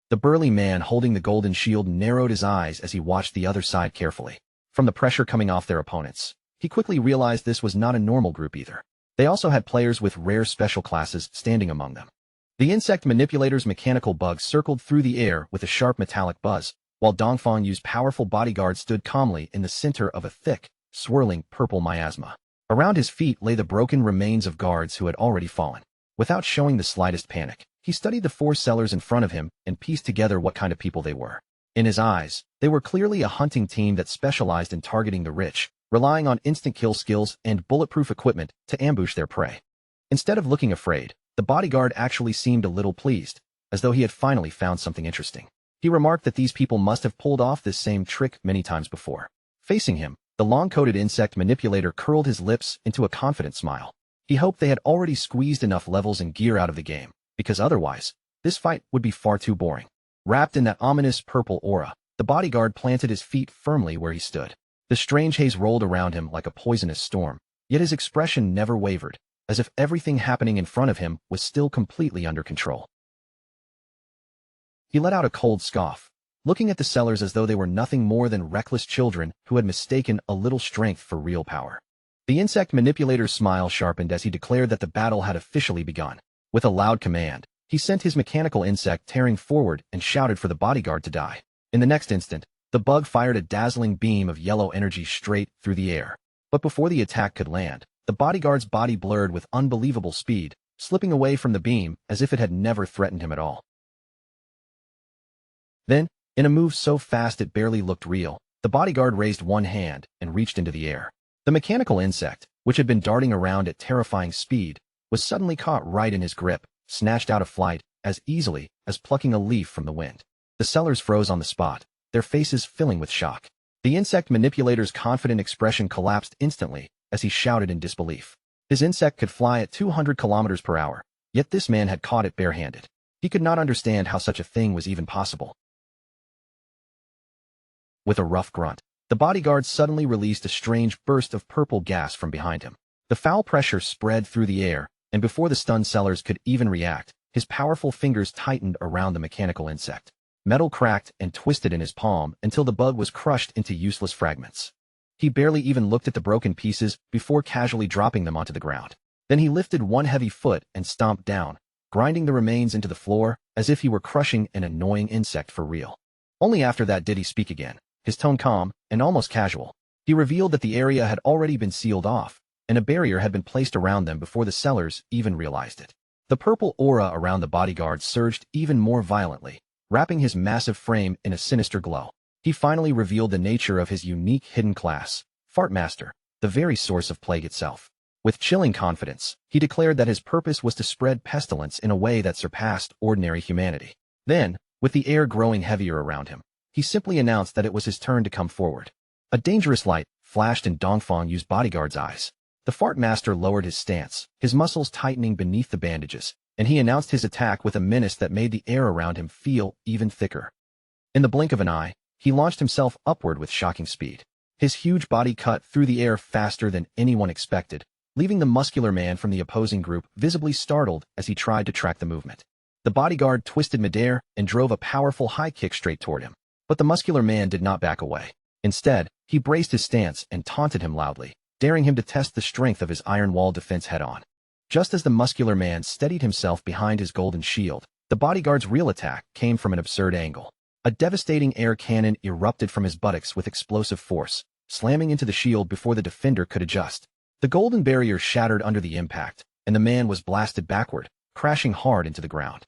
The burly man holding the golden shield narrowed his eyes as he watched the other side carefully. From the pressure coming off their opponents, he quickly realized this was not a normal group either. They also had players with rare special classes standing among them. The insect manipulator's mechanical bug circled through the air with a sharp metallic buzz, while Dongfang Yu's powerful bodyguard stood calmly in the center of a thick, swirling purple miasma. Around his feet lay the broken remains of guards who had already fallen. Without showing the slightest panic, he studied the four sellers in front of him and pieced together what kind of people they were. In his eyes, they were clearly a hunting team that specialized in targeting the rich, relying on instant kill skills and bulletproof equipment to ambush their prey. Instead of looking afraid, the bodyguard actually seemed a little pleased, as though he had finally found something interesting. He remarked that these people must have pulled off this same trick many times before. Facing him, the long-coated insect manipulator curled his lips into a confident smile. He hoped they had already squeezed enough levels and gear out of the game, because otherwise, this fight would be far too boring. Wrapped in that ominous purple aura, the bodyguard planted his feet firmly where he stood. The strange haze rolled around him like a poisonous storm, yet his expression never wavered, as if everything happening in front of him was still completely under control. He let out a cold scoff, looking at the sellers as though they were nothing more than reckless children who had mistaken a little strength for real power. The insect manipulator's smile sharpened as he declared that the battle had officially begun. With a loud command, he sent his mechanical insect tearing forward and shouted for the bodyguard to die. In the next instant, the bug fired a dazzling beam of yellow energy straight through the air. But before the attack could land, the bodyguard's body blurred with unbelievable speed, slipping away from the beam as if it had never threatened him at all. Then, in a move so fast it barely looked real, the bodyguard raised one hand and reached into the air. The mechanical insect, which had been darting around at terrifying speed, was suddenly caught right in his grip, snatched out of flight as easily as plucking a leaf from the wind. The sellers froze on the spot, their faces filling with shock. The insect manipulator's confident expression collapsed instantly as he shouted in disbelief. His insect could fly at 200 kilometers per hour, yet this man had caught it barehanded. He could not understand how such a thing was even possible. With a rough grunt, the bodyguard suddenly released a strange burst of purple gas from behind him. The foul pressure spread through the air, and before the stunned sellers could even react, his powerful fingers tightened around the mechanical insect. Metal cracked and twisted in his palm until the bug was crushed into useless fragments. He barely even looked at the broken pieces before casually dropping them onto the ground. Then he lifted one heavy foot and stomped down, grinding the remains into the floor as if he were crushing an annoying insect for real. Only after that did he speak again, his tone calm and almost casual. He revealed that the area had already been sealed off, and a barrier had been placed around them before the sellers even realized it. The purple aura around the bodyguard surged even more violently, wrapping his massive frame in a sinister glow. He finally revealed the nature of his unique hidden class, Fart Master, the very source of plague itself. With chilling confidence, he declared that his purpose was to spread pestilence in a way that surpassed ordinary humanity. Then, with the air growing heavier around him, he simply announced that it was his turn to come forward. A dangerous light flashed in Dongfang Yu's bodyguard's eyes. The Fart Master lowered his stance, his muscles tightening beneath the bandages, and he announced his attack with a menace that made the air around him feel even thicker. In the blink of an eye, he launched himself upward with shocking speed. His huge body cut through the air faster than anyone expected, leaving the muscular man from the opposing group visibly startled as he tried to track the movement. The bodyguard twisted midair and drove a powerful high kick straight toward him. But the muscular man did not back away. Instead, he braced his stance and taunted him loudly, daring him to test the strength of his iron wall defense head-on. Just as the muscular man steadied himself behind his golden shield, the bodyguard's real attack came from an absurd angle. A devastating air cannon erupted from his buttocks with explosive force, slamming into the shield before the defender could adjust. The golden barrier shattered under the impact, and the man was blasted backward, crashing hard into the ground.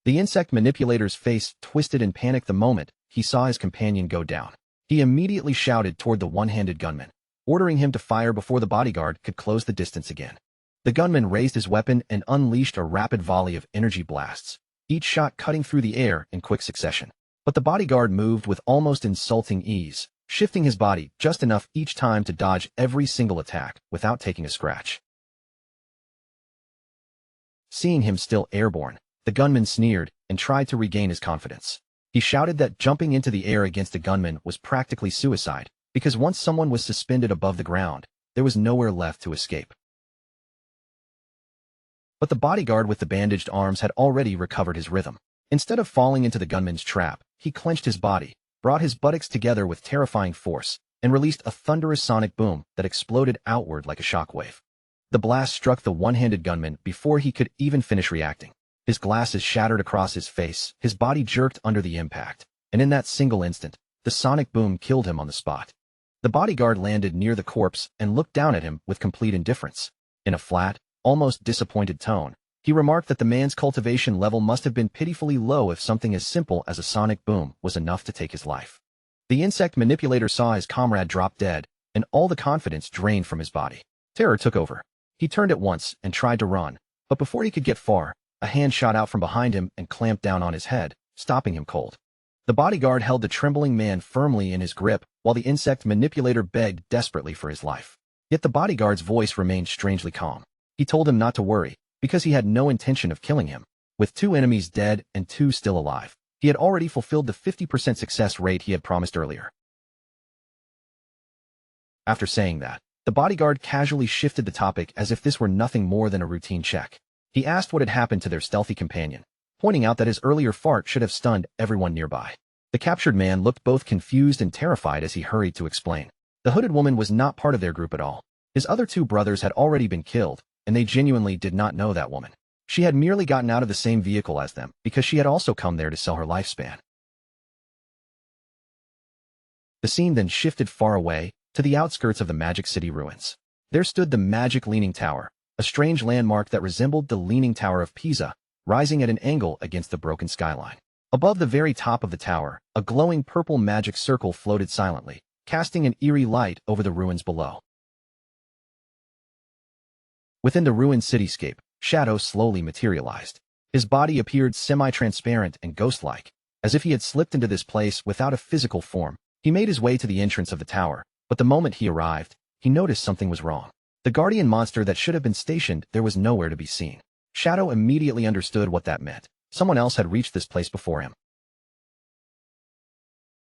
The insect manipulator's face twisted in panic the moment he saw his companion go down. He immediately shouted toward the one-handed gunman, ordering him to fire before the bodyguard could close the distance again. The gunman raised his weapon and unleashed a rapid volley of energy blasts, each shot cutting through the air in quick succession. But the bodyguard moved with almost insulting ease, shifting his body just enough each time to dodge every single attack without taking a scratch. Seeing him still airborne, the gunman sneered and tried to regain his confidence. He shouted that jumping into the air against a gunman was practically suicide, because once someone was suspended above the ground, there was nowhere left to escape. But the bodyguard with the bandaged arms had already recovered his rhythm. Instead of falling into the gunman's trap, he clenched his body, brought his buttocks together with terrifying force, and released a thunderous sonic boom that exploded outward like a shockwave. The blast struck the one-handed gunman before he could even finish reacting. His glasses shattered across his face, his body jerked under the impact, and in that single instant, the sonic boom killed him on the spot. The bodyguard landed near the corpse and looked down at him with complete indifference. In a flat, almost disappointed tone, he remarked that the man's cultivation level must have been pitifully low if something as simple as a sonic boom was enough to take his life. The insect manipulator saw his comrade drop dead, and all the confidence drained from his body. Terror took over. He turned at once and tried to run, but before he could get far, a hand shot out from behind him and clamped down on his head, stopping him cold. The bodyguard held the trembling man firmly in his grip, while the insect manipulator begged desperately for his life. Yet the bodyguard's voice remained strangely calm. He told him not to worry, because he had no intention of killing him. With 2 enemies dead and 2 still alive, he had already fulfilled the 50% success rate he had promised earlier. After saying that, the bodyguard casually shifted the topic as if this were nothing more than a routine check. He asked what had happened to their stealthy companion, pointing out that his earlier fart should have stunned everyone nearby. The captured man looked both confused and terrified as he hurried to explain. The hooded woman was not part of their group at all. His other 2 brothers had already been killed, and they genuinely did not know that woman. She had merely gotten out of the same vehicle as them because she had also come there to sell her lifespan. The scene then shifted far away, to the outskirts of the Magic City ruins. There stood the Magic Leaning Tower, a strange landmark that resembled the Leaning Tower of Pisa, rising at an angle against the broken skyline. Above the very top of the tower, a glowing purple magic circle floated silently, casting an eerie light over the ruins below. Within the ruined cityscape, Shadow slowly materialized. His body appeared semi-transparent and ghost-like, as if he had slipped into this place without a physical form. He made his way to the entrance of the tower, but the moment he arrived, he noticed something was wrong. The guardian monster that should have been stationed there was nowhere to be seen. Shadow immediately understood what that meant. Someone else had reached this place before him.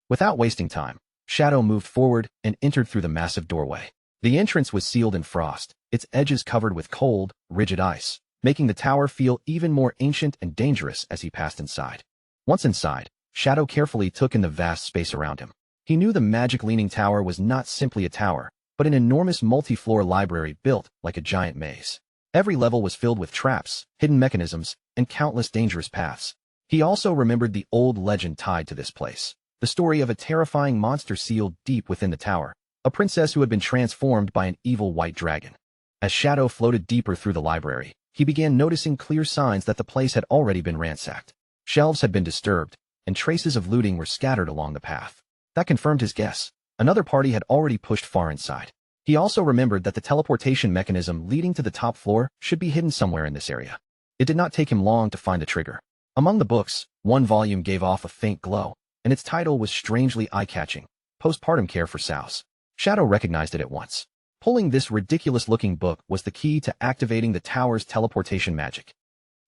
Without wasting time, Shadow moved forward and entered through the massive doorway. The entrance was sealed in frost, its edges covered with cold, rigid ice, making the tower feel even more ancient and dangerous as he passed inside. Once inside, Shadow carefully took in the vast space around him. He knew the Magic Leaning Tower was not simply a tower, but an enormous multi-floor library built like a giant maze. Every level was filled with traps, hidden mechanisms, and countless dangerous paths. He also remembered the old legend tied to this place, the story of a terrifying monster sealed deep within the tower, a princess who had been transformed by an evil white dragon. As Shadow floated deeper through the library, he began noticing clear signs that the place had already been ransacked. Shelves had been disturbed, and traces of looting were scattered along the path. That confirmed his guess. Another party had already pushed far inside. He also remembered that the teleportation mechanism leading to the top floor should be hidden somewhere in this area. It did not take him long to find the trigger. Among the books, one volume gave off a faint glow, and its title was strangely eye-catching, Postpartum Care for Sows. Shadow recognized it at once. Pulling this ridiculous-looking book was the key to activating the tower's teleportation magic.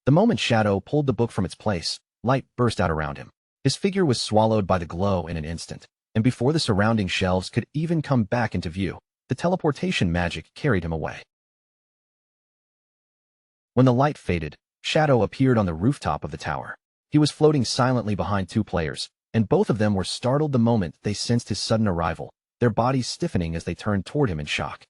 The moment Shadow pulled the book from its place, light burst out around him. His figure was swallowed by the glow in an instant, and before the surrounding shelves could even come back into view, the teleportation magic carried him away. When the light faded, Shadow appeared on the rooftop of the tower. He was floating silently behind 2 players, and both of them were startled the moment they sensed his sudden arrival, their bodies stiffening as they turned toward him in shock.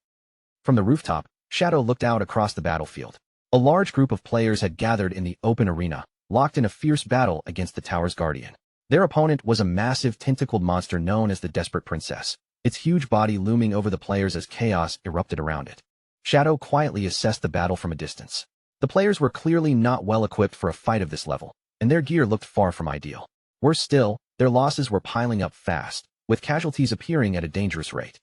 From the rooftop, Shadow looked out across the battlefield. A large group of players had gathered in the open arena, locked in a fierce battle against the tower's guardian. Their opponent was a massive tentacled monster known as the Desperate Princess, its huge body looming over the players as chaos erupted around it. Shadow quietly assessed the battle from a distance. The players were clearly not well equipped for a fight of this level, and their gear looked far from ideal. Worse still, their losses were piling up fast, with casualties appearing at a dangerous rate.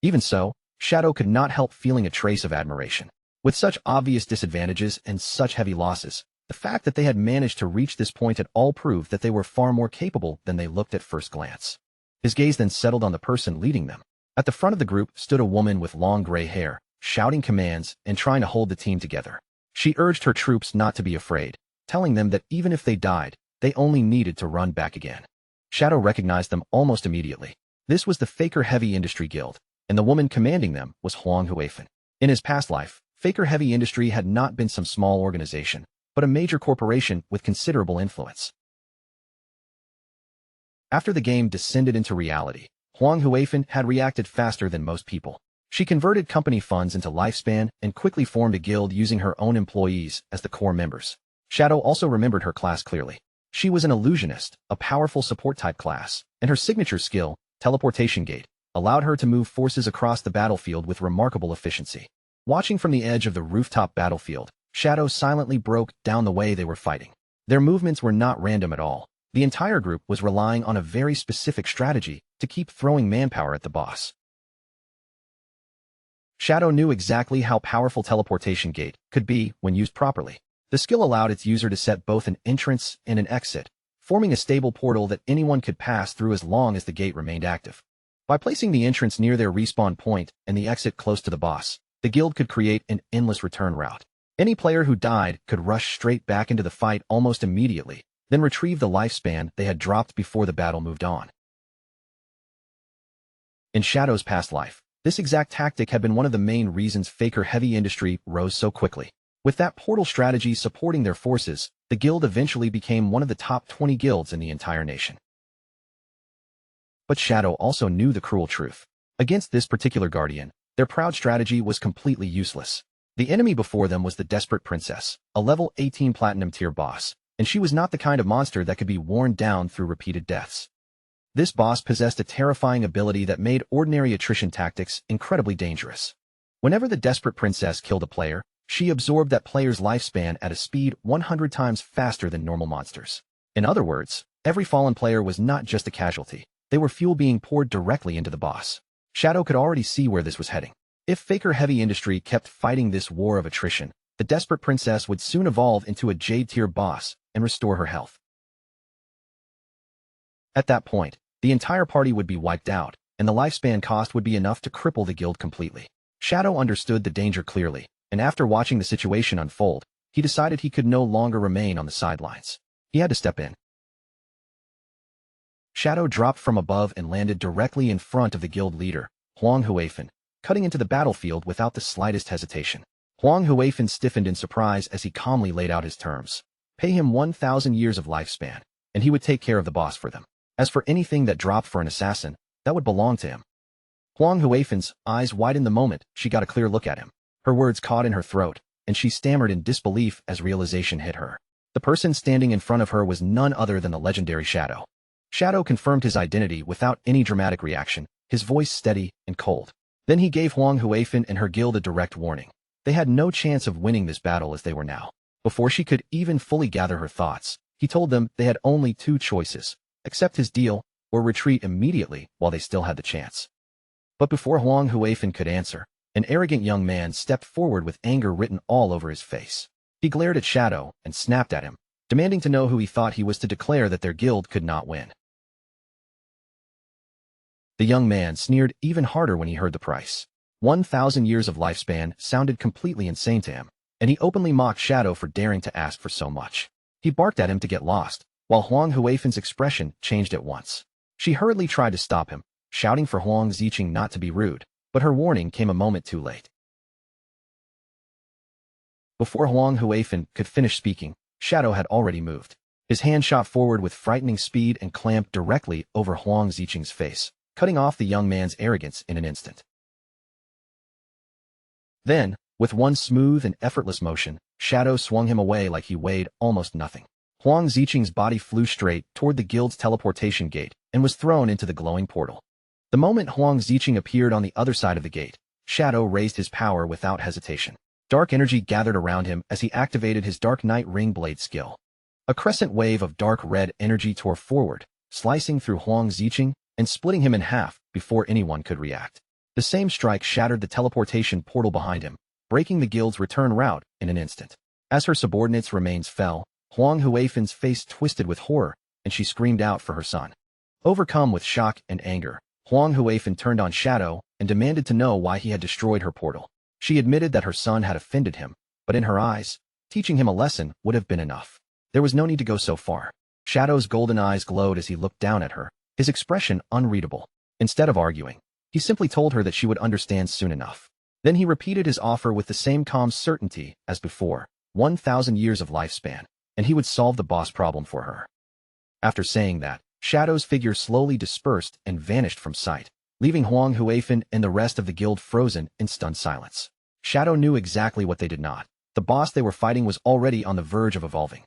Even so, Shadow could not help feeling a trace of admiration. With such obvious disadvantages and such heavy losses, the fact that they had managed to reach this point at all proved that they were far more capable than they looked at first glance. His gaze then settled on the person leading them. At the front of the group stood a woman with long gray hair, shouting commands and trying to hold the team together. She urged her troops not to be afraid, telling them that even if they died, they only needed to run back again. Shadow recognized them almost immediately. This was the Faker Heavy Industry Guild, and the woman commanding them was Huang Huifan. In his past life, Faker Heavy Industry had not been some small organization, but a major corporation with considerable influence. After the game descended into reality, Huang Huifan had reacted faster than most people. She converted company funds into lifespan and quickly formed a guild using her own employees as the core members. Shadow also remembered her class clearly. She was an illusionist, a powerful support-type class, and her signature skill, Teleportation Gate, allowed her to move forces across the battlefield with remarkable efficiency. Watching from the edge of the rooftop battlefield, Shadow silently broke down the way they were fighting. Their movements were not random at all. The entire group was relying on a very specific strategy to keep throwing manpower at the boss. Shadow knew exactly how powerful Teleportation Gate could be when used properly. The skill allowed its user to set both an entrance and an exit, forming a stable portal that anyone could pass through as long as the gate remained active. By placing the entrance near their respawn point and the exit close to the boss, the guild could create an endless return route. Any player who died could rush straight back into the fight almost immediately, then retrieve the lifespan they had dropped before the battle moved on. In Shadow's past life, this exact tactic had been one of the main reasons Faker Heavy Industry rose so quickly. With that portal strategy supporting their forces, the guild eventually became one of the top 20 guilds in the entire nation. But Shadow also knew the cruel truth. Against this particular guardian, their proud strategy was completely useless. The enemy before them was the Desperate Princess, a level 18 Platinum tier boss, and she was not the kind of monster that could be worn down through repeated deaths. This boss possessed a terrifying ability that made ordinary attrition tactics incredibly dangerous. Whenever the Desperate Princess killed a player, she absorbed that player's lifespan at a speed 100 times faster than normal monsters. In other words, every fallen player was not just a casualty. They were fuel being poured directly into the boss. Shadow could already see where this was heading. If Faker Heavy Industry kept fighting this war of attrition, the Desperate Princess would soon evolve into a Jade-tier boss and restore her health. At that point, the entire party would be wiped out, and the lifespan cost would be enough to cripple the guild completely. Shadow understood the danger clearly, and after watching the situation unfold, he decided he could no longer remain on the sidelines. He had to step in. Shadow dropped from above and landed directly in front of the guild leader, Huang Huifan, cutting into the battlefield without the slightest hesitation. Huang Huifan stiffened in surprise as he calmly laid out his terms. Pay him 1,000 years of lifespan, and he would take care of the boss for them. As for anything that dropped for an assassin, that would belong to him. Huang Huifan's eyes widened the moment she got a clear look at him. Her words caught in her throat, and she stammered in disbelief as realization hit her. The person standing in front of her was none other than the legendary Shadow. Shadow confirmed his identity without any dramatic reaction, his voice steady and cold. Then he gave Huang Huifan and her guild a direct warning. They had no chance of winning this battle as they were now. Before she could even fully gather her thoughts, he told them they had only two choices: accept his deal or retreat immediately while they still had the chance. But before Huang Huifan could answer, an arrogant young man stepped forward with anger written all over his face. He glared at Shadow and snapped at him, demanding to know who he thought he was to declare that their guild could not win. The young man sneered even harder when he heard the price. 1,000 years of lifespan sounded completely insane to him, and he openly mocked Shadow for daring to ask for so much. He barked at him to get lost, while Huang Huifan's expression changed at once. She hurriedly tried to stop him, shouting for Huang Ziqing not to be rude, but her warning came a moment too late. Before Huang Huifan could finish speaking, Shadow had already moved. His hand shot forward with frightening speed and clamped directly over Huang Ziqing's face, cutting off the young man's arrogance in an instant. Then, with one smooth and effortless motion, Shadow swung him away like he weighed almost nothing. Huang Ziqing's body flew straight toward the guild's teleportation gate and was thrown into the glowing portal. The moment Huang Ziqing appeared on the other side of the gate, Shadow raised his power without hesitation. Dark energy gathered around him as he activated his Dark Knight Ring Blade skill. A crescent wave of dark red energy tore forward, slicing through Huang Ziqing and splitting him in half before anyone could react. The same strike shattered the teleportation portal behind him, breaking the guild's return route in an instant. As her subordinates' remains fell, Huang Huifan's face twisted with horror, and she screamed out for her son. Overcome with shock and anger, Huang Huifan turned on Shadow and demanded to know why he had destroyed her portal. She admitted that her son had offended him, but in her eyes, teaching him a lesson would have been enough. There was no need to go so far. Shadow's golden eyes glowed as he looked down at her, his expression unreadable. Instead of arguing, he simply told her that she would understand soon enough. Then he repeated his offer with the same calm certainty as before, 1,000 years of lifespan, and he would solve the boss problem for her. After saying that, Shadow's figure slowly dispersed and vanished from sight, leaving Huang Huifan and the rest of the guild frozen in stunned silence. Shadow knew exactly what they did not. The boss they were fighting was already on the verge of evolving.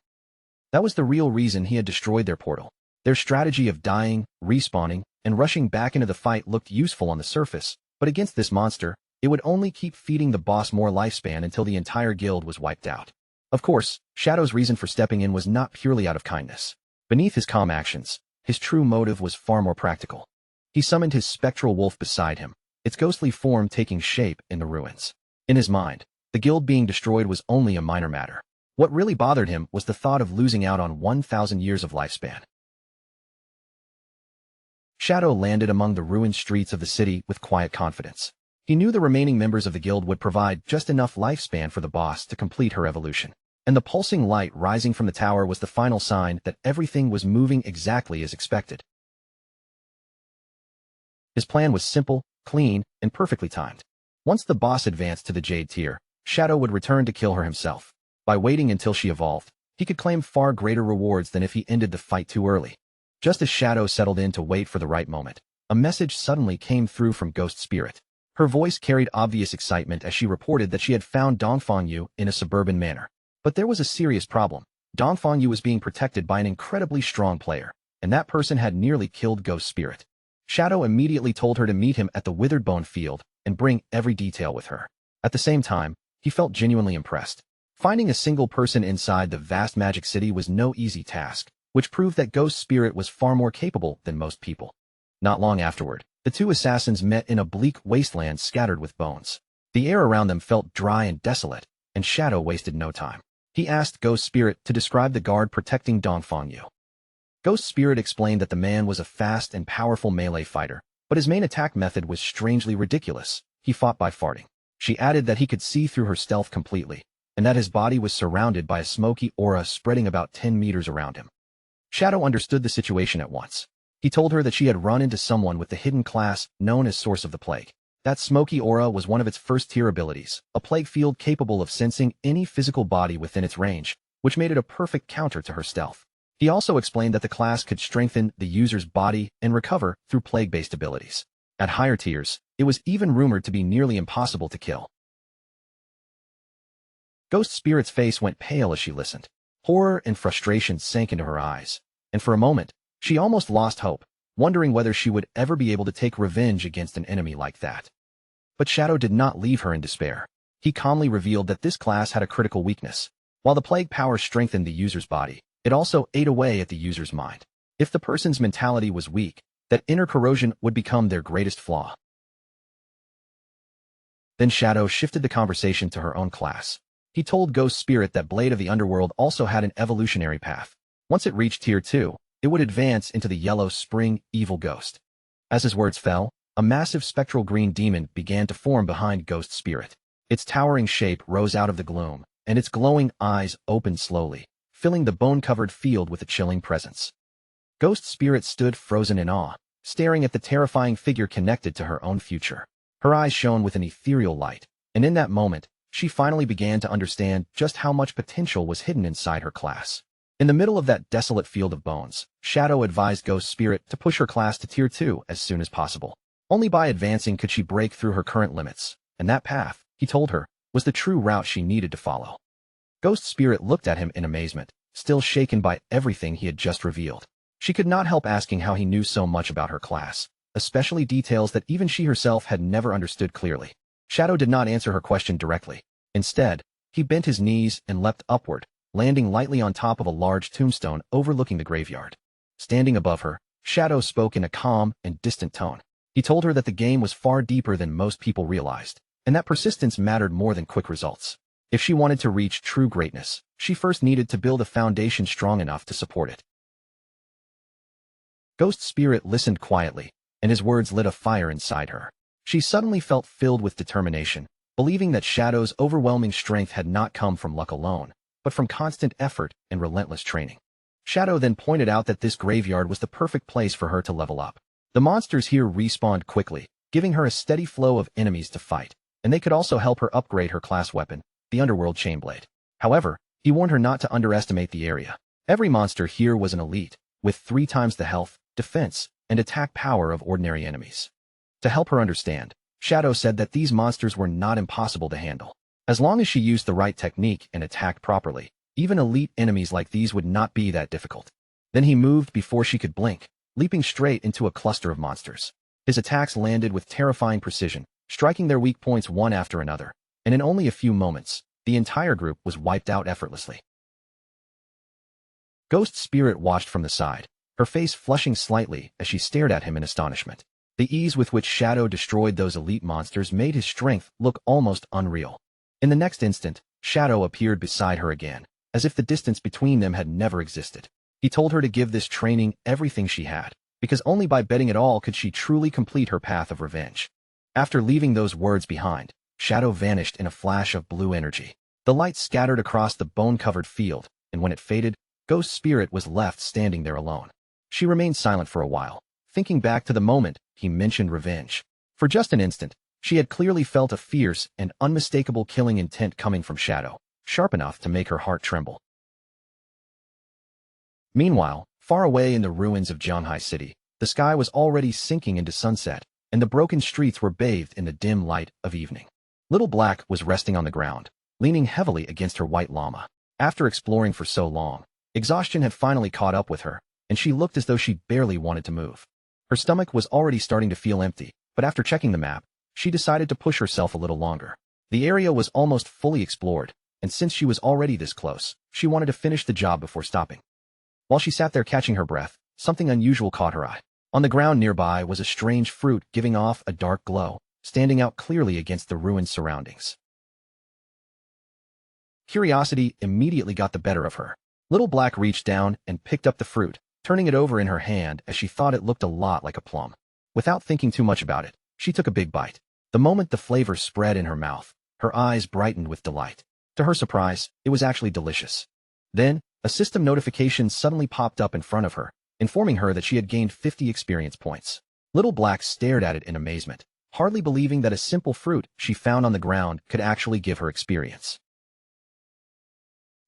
That was the real reason he had destroyed their portal. Their strategy of dying, respawning, and rushing back into the fight looked useful on the surface, but against this monster, it would only keep feeding the boss more lifespan until the entire guild was wiped out. Of course, Shadow's reason for stepping in was not purely out of kindness. Beneath his calm actions, his true motive was far more practical. He summoned his spectral wolf beside him, its ghostly form taking shape in the ruins. In his mind, the guild being destroyed was only a minor matter. What really bothered him was the thought of losing out on 1,000 years of lifespan. Shadow landed among the ruined streets of the city with quiet confidence. He knew the remaining members of the guild would provide just enough lifespan for the boss to complete her evolution. And the pulsing light rising from the tower was the final sign that everything was moving exactly as expected. His plan was simple, clean, and perfectly timed. Once the boss advanced to the Jade tier, Shadow would return to kill her himself. By waiting until she evolved, he could claim far greater rewards than if he ended the fight too early. Just as Shadow settled in to wait for the right moment, a message suddenly came through from Ghost Spirit. Her voice carried obvious excitement as she reported that she had found Dongfang Yu in a suburban manor. But there was a serious problem. Dongfang Yu was being protected by an incredibly strong player, and that person had nearly killed Ghost Spirit. Shadow immediately told her to meet him at the Withered Bone Field and bring every detail with her. At the same time, he felt genuinely impressed. Finding a single person inside the vast magic city was no easy task, which proved that Ghost Spirit was far more capable than most people. Not long afterward, the two assassins met in a bleak wasteland scattered with bones. The air around them felt dry and desolate, and Shadow wasted no time. He asked Ghost Spirit to describe the guard protecting Dongfang Yu. Ghost Spirit explained that the man was a fast and powerful melee fighter, but his main attack method was strangely ridiculous. He fought by farting. She added that he could see through her stealth completely, and that his body was surrounded by a smoky aura spreading about 10 meters around him. Shadow understood the situation at once. He told her that she had run into someone with the hidden class known as Source of the Plague. That smoky aura was one of its first-tier abilities, a plague field capable of sensing any physical body within its range, which made it a perfect counter to her stealth. He also explained that the class could strengthen the user's body and recover through plague-based abilities. At higher tiers, it was even rumored to be nearly impossible to kill. Ghost Spirit's face went pale as she listened. Horror and frustration sank into her eyes, and for a moment, she almost lost hope, wondering whether she would ever be able to take revenge against an enemy like that. But Shadow did not leave her in despair. He calmly revealed that this class had a critical weakness. While the plague power strengthened the user's body, it also ate away at the user's mind. If the person's mentality was weak, that inner corrosion would become their greatest flaw. Then Shadow shifted the conversation to her own class. He told Ghost Spirit that Blade of the Underworld also had an evolutionary path. Once it reached Tier 2, it would advance into the Yellow Spring Evil Ghost. As his words fell, a massive spectral green demon began to form behind Ghost Spirit. Its towering shape rose out of the gloom, and its glowing eyes opened slowly, filling the bone-covered field with a chilling presence. Ghost Spirit stood frozen in awe, staring at the terrifying figure connected to her own future. Her eyes shone with an ethereal light, and in that moment, she finally began to understand just how much potential was hidden inside her class. In the middle of that desolate field of bones, Shadow advised Ghost Spirit to push her class to Tier 2 as soon as possible. Only by advancing could she break through her current limits, and that path, he told her, was the true route she needed to follow. Ghost Spirit looked at him in amazement, still shaken by everything he had just revealed. She could not help asking how he knew so much about her class, especially details that even she herself had never understood clearly. Shadow did not answer her question directly. Instead, he bent his knees and leapt upward, landing lightly on top of a large tombstone overlooking the graveyard. Standing above her, Shadow spoke in a calm and distant tone. He told her that the game was far deeper than most people realized, and that persistence mattered more than quick results. If she wanted to reach true greatness, she first needed to build a foundation strong enough to support it. Ghost Spirit listened quietly, and his words lit a fire inside her. She suddenly felt filled with determination, believing that Shadow's overwhelming strength had not come from luck alone, but from constant effort and relentless training. Shadow then pointed out that this graveyard was the perfect place for her to level up. The monsters here respawned quickly, giving her a steady flow of enemies to fight, and they could also help her upgrade her class weapon, the Underworld Chainblade. However, he warned her not to underestimate the area. Every monster here was an elite, with 3 times the health, defense, and attack power of ordinary enemies. To help her understand, Shadow said that these monsters were not impossible to handle. As long as she used the right technique and attacked properly, even elite enemies like these would not be that difficult. Then he moved before she could blink, leaping straight into a cluster of monsters. His attacks landed with terrifying precision, striking their weak points one after another, and in only a few moments, the entire group was wiped out effortlessly. Ghost Spirit watched from the side, her face flushing slightly as she stared at him in astonishment. The ease with which Shadow destroyed those elite monsters made his strength look almost unreal. In the next instant, Shadow appeared beside her again, as if the distance between them had never existed. He told her to give this training everything she had, because only by betting it all could she truly complete her path of revenge. After leaving those words behind, Shadow vanished in a flash of blue energy. The light scattered across the bone-covered field, and when it faded, Ghost Spirit was left standing there alone. She remained silent for a while, thinking back to the moment he mentioned revenge. For just an instant, she had clearly felt a fierce and unmistakable killing intent coming from Shadow, sharp enough to make her heart tremble. Meanwhile, far away in the ruins of Zhanghai City, the sky was already sinking into sunset, and the broken streets were bathed in the dim light of evening. Little Black was resting on the ground, leaning heavily against her white llama. After exploring for so long, exhaustion had finally caught up with her, and she looked as though she barely wanted to move. Her stomach was already starting to feel empty, but after checking the map, she decided to push herself a little longer. The area was almost fully explored, and since she was already this close, she wanted to finish the job before stopping. While she sat there catching her breath, something unusual caught her eye. On the ground nearby was a strange fruit giving off a dark glow, standing out clearly against the ruined surroundings. Curiosity immediately got the better of her. Little Black reached down and picked up the fruit, turning it over in her hand as she thought it looked a lot like a plum. Without thinking too much about it, she took a big bite. The moment the flavor spread in her mouth, her eyes brightened with delight. To her surprise, it was actually delicious. Then, a system notification suddenly popped up in front of her, informing her that she had gained 50 experience points. Little Black stared at it in amazement, hardly believing that a simple fruit she found on the ground could actually give her experience.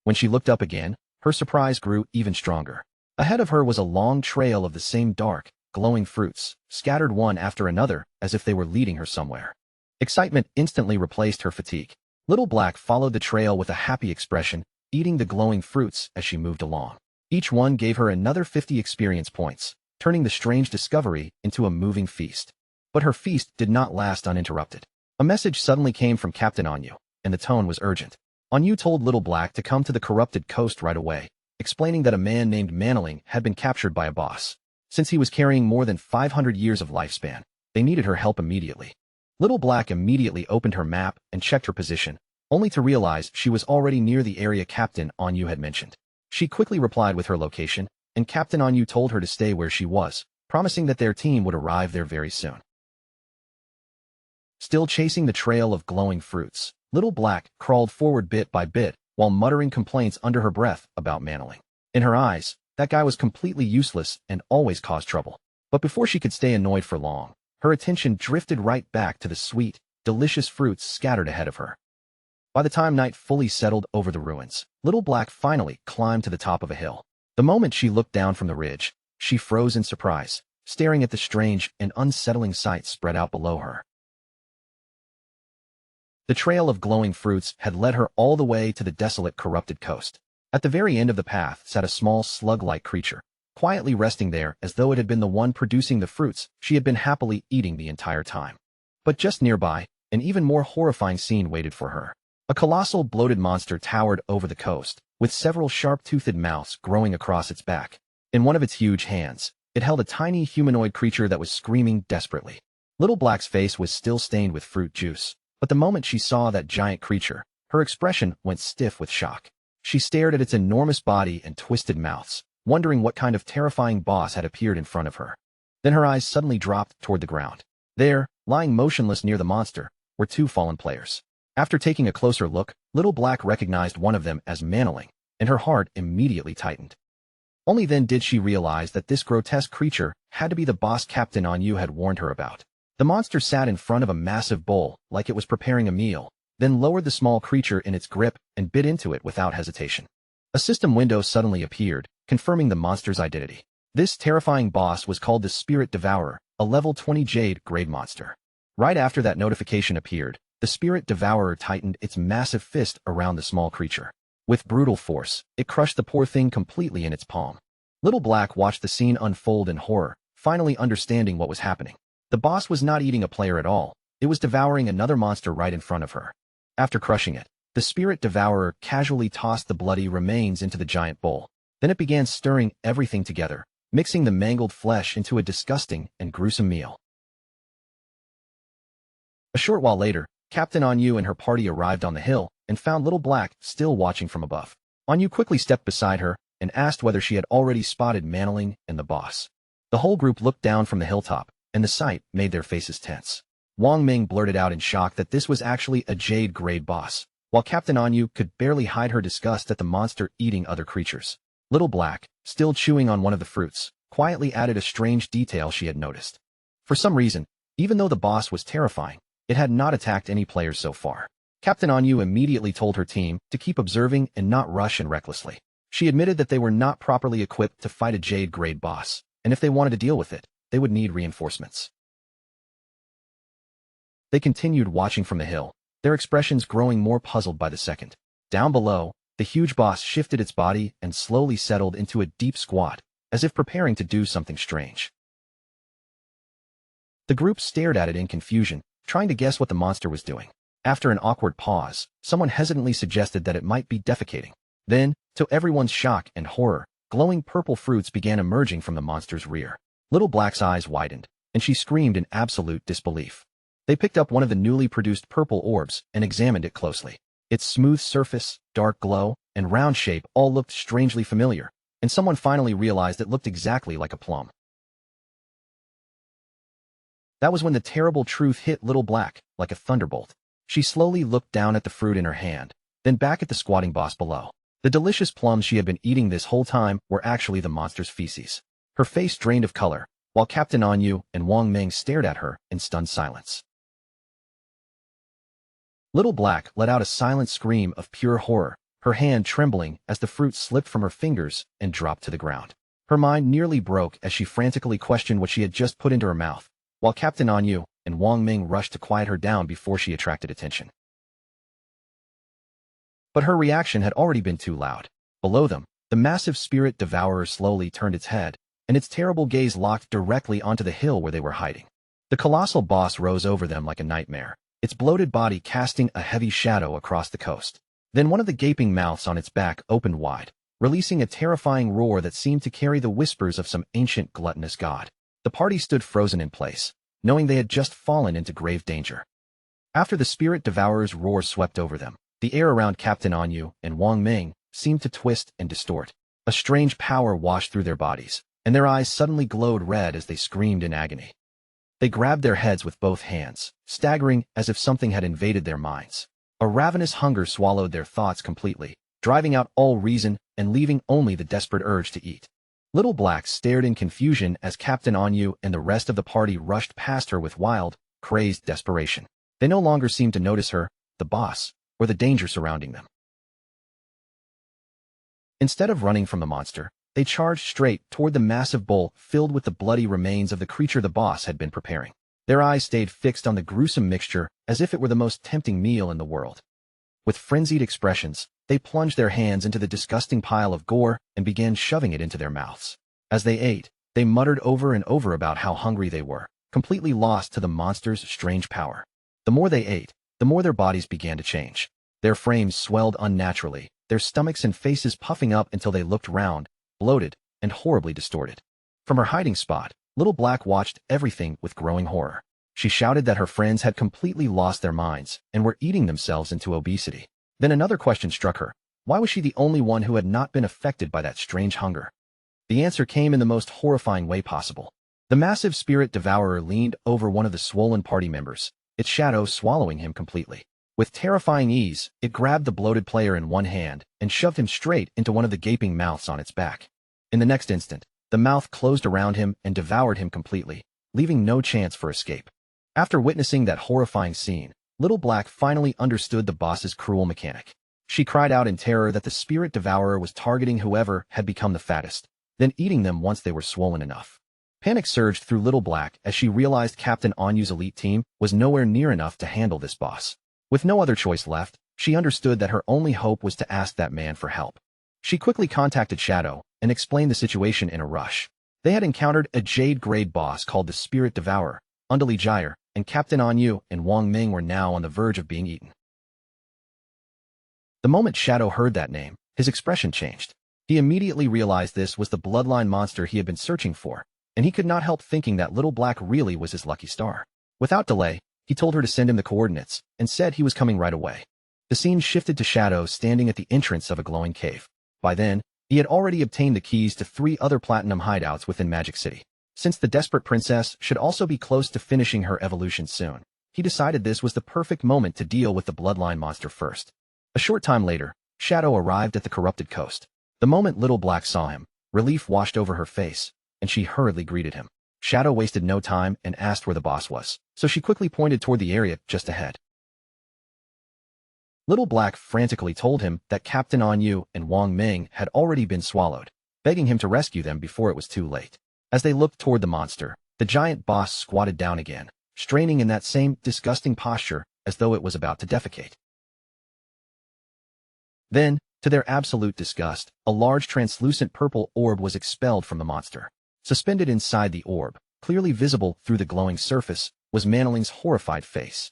When she looked up again, her surprise grew even stronger. Ahead of her was a long trail of the same dark, glowing fruits, scattered one after another as if they were leading her somewhere. Excitement instantly replaced her fatigue. Little Black followed the trail with a happy expression, eating the glowing fruits as she moved along. Each one gave her another 50 experience points, turning the strange discovery into a moving feast. But her feast did not last uninterrupted. A message suddenly came from Captain Anyu, and the tone was urgent. Anyu told Little Black to come to the corrupted coast right away, explaining that a man named Manhwa had been captured by a boss. Since he was carrying more than 500 years of lifespan, they needed her help immediately. Little Black immediately opened her map and checked her position, only to realize she was already near the area Captain Anyu had mentioned. She quickly replied with her location, and Captain Anyu told her to stay where she was, promising that their team would arrive there very soon. Still chasing the trail of glowing fruits, Little Black crawled forward bit by bit, while muttering complaints under her breath about Manhwa. In her eyes, that guy was completely useless and always caused trouble. But before she could stay annoyed for long, her attention drifted right back to the sweet, delicious fruits scattered ahead of her. By the time night fully settled over the ruins, Little Black finally climbed to the top of a hill. The moment she looked down from the ridge, she froze in surprise, staring at the strange and unsettling sight spread out below her. The trail of glowing fruits had led her all the way to the desolate, corrupted coast. At the very end of the path sat a small slug-like creature, quietly resting there as though it had been the one producing the fruits she had been happily eating the entire time. But just nearby, an even more horrifying scene waited for her. A colossal, bloated monster towered over the coast, with several sharp-toothed mouths growing across its back. In one of its huge hands, it held a tiny humanoid creature that was screaming desperately. Little Black's face was still stained with fruit juice, but the moment she saw that giant creature, her expression went stiff with shock. She stared at its enormous body and twisted mouths, wondering what kind of terrifying boss had appeared in front of her. Then her eyes suddenly dropped toward the ground. There, lying motionless near the monster, were two fallen players. After taking a closer look, Little Black recognized one of them as Manhwa, and her heart immediately tightened. Only then did she realize that this grotesque creature had to be the boss Captain Anyu had warned her about. The monster sat in front of a massive bowl, like it was preparing a meal, then lowered the small creature in its grip and bit into it without hesitation. A system window suddenly appeared, confirming the monster's identity. This terrifying boss was called the Spirit Devourer, a level 20 Jade grade monster. Right after that notification appeared, the Spirit Devourer tightened its massive fist around the small creature. With brutal force, it crushed the poor thing completely in its palm. Little Black watched the scene unfold in horror, finally understanding what was happening. The boss was not eating a player at all, it was devouring another monster right in front of her. After crushing it, the Spirit Devourer casually tossed the bloody remains into the giant bowl. Then it began stirring everything together, mixing the mangled flesh into a disgusting and gruesome meal. A short while later, Captain Anyu and her party arrived on the hill and found Little Black still watching from above. Anyu quickly stepped beside her and asked whether she had already spotted Manhwa and the boss. The whole group looked down from the hilltop, and the sight made their faces tense. Wang Ming blurted out in shock that this was actually a Jade grade boss, while Captain Anyu could barely hide her disgust at the monster eating other creatures. Little Black, still chewing on one of the fruits, quietly added a strange detail she had noticed. For some reason, even though the boss was terrifying, it had not attacked any players so far. Captain Anyu immediately told her team to keep observing and not rush in recklessly. She admitted that they were not properly equipped to fight a Jade grade boss, and if they wanted to deal with it, they would need reinforcements. They continued watching from the hill, their expressions growing more puzzled by the second. Down below, the huge boss shifted its body and slowly settled into a deep squat, as if preparing to do something strange. The group stared at it in confusion, trying to guess what the monster was doing. After an awkward pause, someone hesitantly suggested that it might be defecating. Then, to everyone's shock and horror, glowing purple fruits began emerging from the monster's rear. Little Black's eyes widened, and she screamed in absolute disbelief. They picked up one of the newly produced purple orbs and examined it closely. Its smooth surface, dark glow, and round shape all looked strangely familiar, and someone finally realized it looked exactly like a plum. That was when the terrible truth hit Little Black, like a thunderbolt. She slowly looked down at the fruit in her hand, then back at the squatting boss below. The delicious plums she had been eating this whole time were actually the monster's feces. Her face drained of color, while Captain Anyu and Wang Ming stared at her in stunned silence. Little Black let out a silent scream of pure horror, her hand trembling as the fruit slipped from her fingers and dropped to the ground. Her mind nearly broke as she frantically questioned what she had just put into her mouth, while Captain Anyu and Wang Ming rushed to quiet her down before she attracted attention. But her reaction had already been too loud. Below them, the massive Spirit Devourer slowly turned its head, and its terrible gaze locked directly onto the hill where they were hiding. The colossal boss rose over them like a nightmare, its bloated body casting a heavy shadow across the coast. Then one of the gaping mouths on its back opened wide, releasing a terrifying roar that seemed to carry the whispers of some ancient gluttonous god. The party stood frozen in place, knowing they had just fallen into grave danger. After the Spirit Devourer's roar swept over them, the air around Captain Anyu and Wang Ming seemed to twist and distort. A strange power washed through their bodies, and their eyes suddenly glowed red as they screamed in agony. They grabbed their heads with both hands, staggering as if something had invaded their minds. A ravenous hunger swallowed their thoughts completely, driving out all reason and leaving only the desperate urge to eat. Little Black stared in confusion as Captain Anyu and the rest of the party rushed past her with wild, crazed desperation. They no longer seemed to notice her, the boss, or the danger surrounding them. Instead of running from the monster, they charged straight toward the massive bowl filled with the bloody remains of the creature the boss had been preparing. Their eyes stayed fixed on the gruesome mixture as if it were the most tempting meal in the world. With frenzied expressions, they plunged their hands into the disgusting pile of gore and began shoving it into their mouths. As they ate, they muttered over and over about how hungry they were, completely lost to the monster's strange power. The more they ate, the more their bodies began to change. Their frames swelled unnaturally, their stomachs and faces puffing up until they looked round, bloated, and horribly distorted. From her hiding spot, Little Black watched everything with growing horror. She shouted that her friends had completely lost their minds and were eating themselves into obesity. Then another question struck her. Why was she the only one who had not been affected by that strange hunger? The answer came in the most horrifying way possible. The massive spirit devourer leaned over one of the swollen party members, its shadow swallowing him completely. With terrifying ease, it grabbed the bloated player in one hand and shoved him straight into one of the gaping mouths on its back. In the next instant, the mouth closed around him and devoured him completely, leaving no chance for escape. After witnessing that horrifying scene, Little Black finally understood the boss's cruel mechanic. She cried out in terror that the spirit devourer was targeting whoever had become the fattest, then eating them once they were swollen enough. Panic surged through Little Black as she realized Captain Anyu's elite team was nowhere near enough to handle this boss. With no other choice left, she understood that her only hope was to ask that man for help. She quickly contacted Shadow and explained the situation in a rush. They had encountered a Jade-grade boss called the Spirit Devourer, Undali Gyre, and Captain Anyu and Wang Ming were now on the verge of being eaten. The moment Shadow heard that name, his expression changed. He immediately realized this was the bloodline monster he had been searching for, and he could not help thinking that Little Black really was his lucky star. Without delay, he told her to send him the coordinates and said he was coming right away. The scene shifted to Shadow standing at the entrance of a glowing cave. By then, he had already obtained the keys to 3 other platinum hideouts within Magic City. Since the desperate princess should also be close to finishing her evolution soon, he decided this was the perfect moment to deal with the bloodline monster first. A short time later, Shadow arrived at the corrupted coast. The moment Little Black saw him, relief washed over her face, and she hurriedly greeted him. Shadow wasted no time and asked where the boss was, so she quickly pointed toward the area just ahead. Little Black frantically told him that Captain Anyu and Wang Ming had already been swallowed, begging him to rescue them before it was too late. As they looked toward the monster, the giant boss squatted down again, straining in that same disgusting posture as though it was about to defecate. Then, to their absolute disgust, a large translucent purple orb was expelled from the monster. Suspended inside the orb, clearly visible through the glowing surface, was Manoling's horrified face.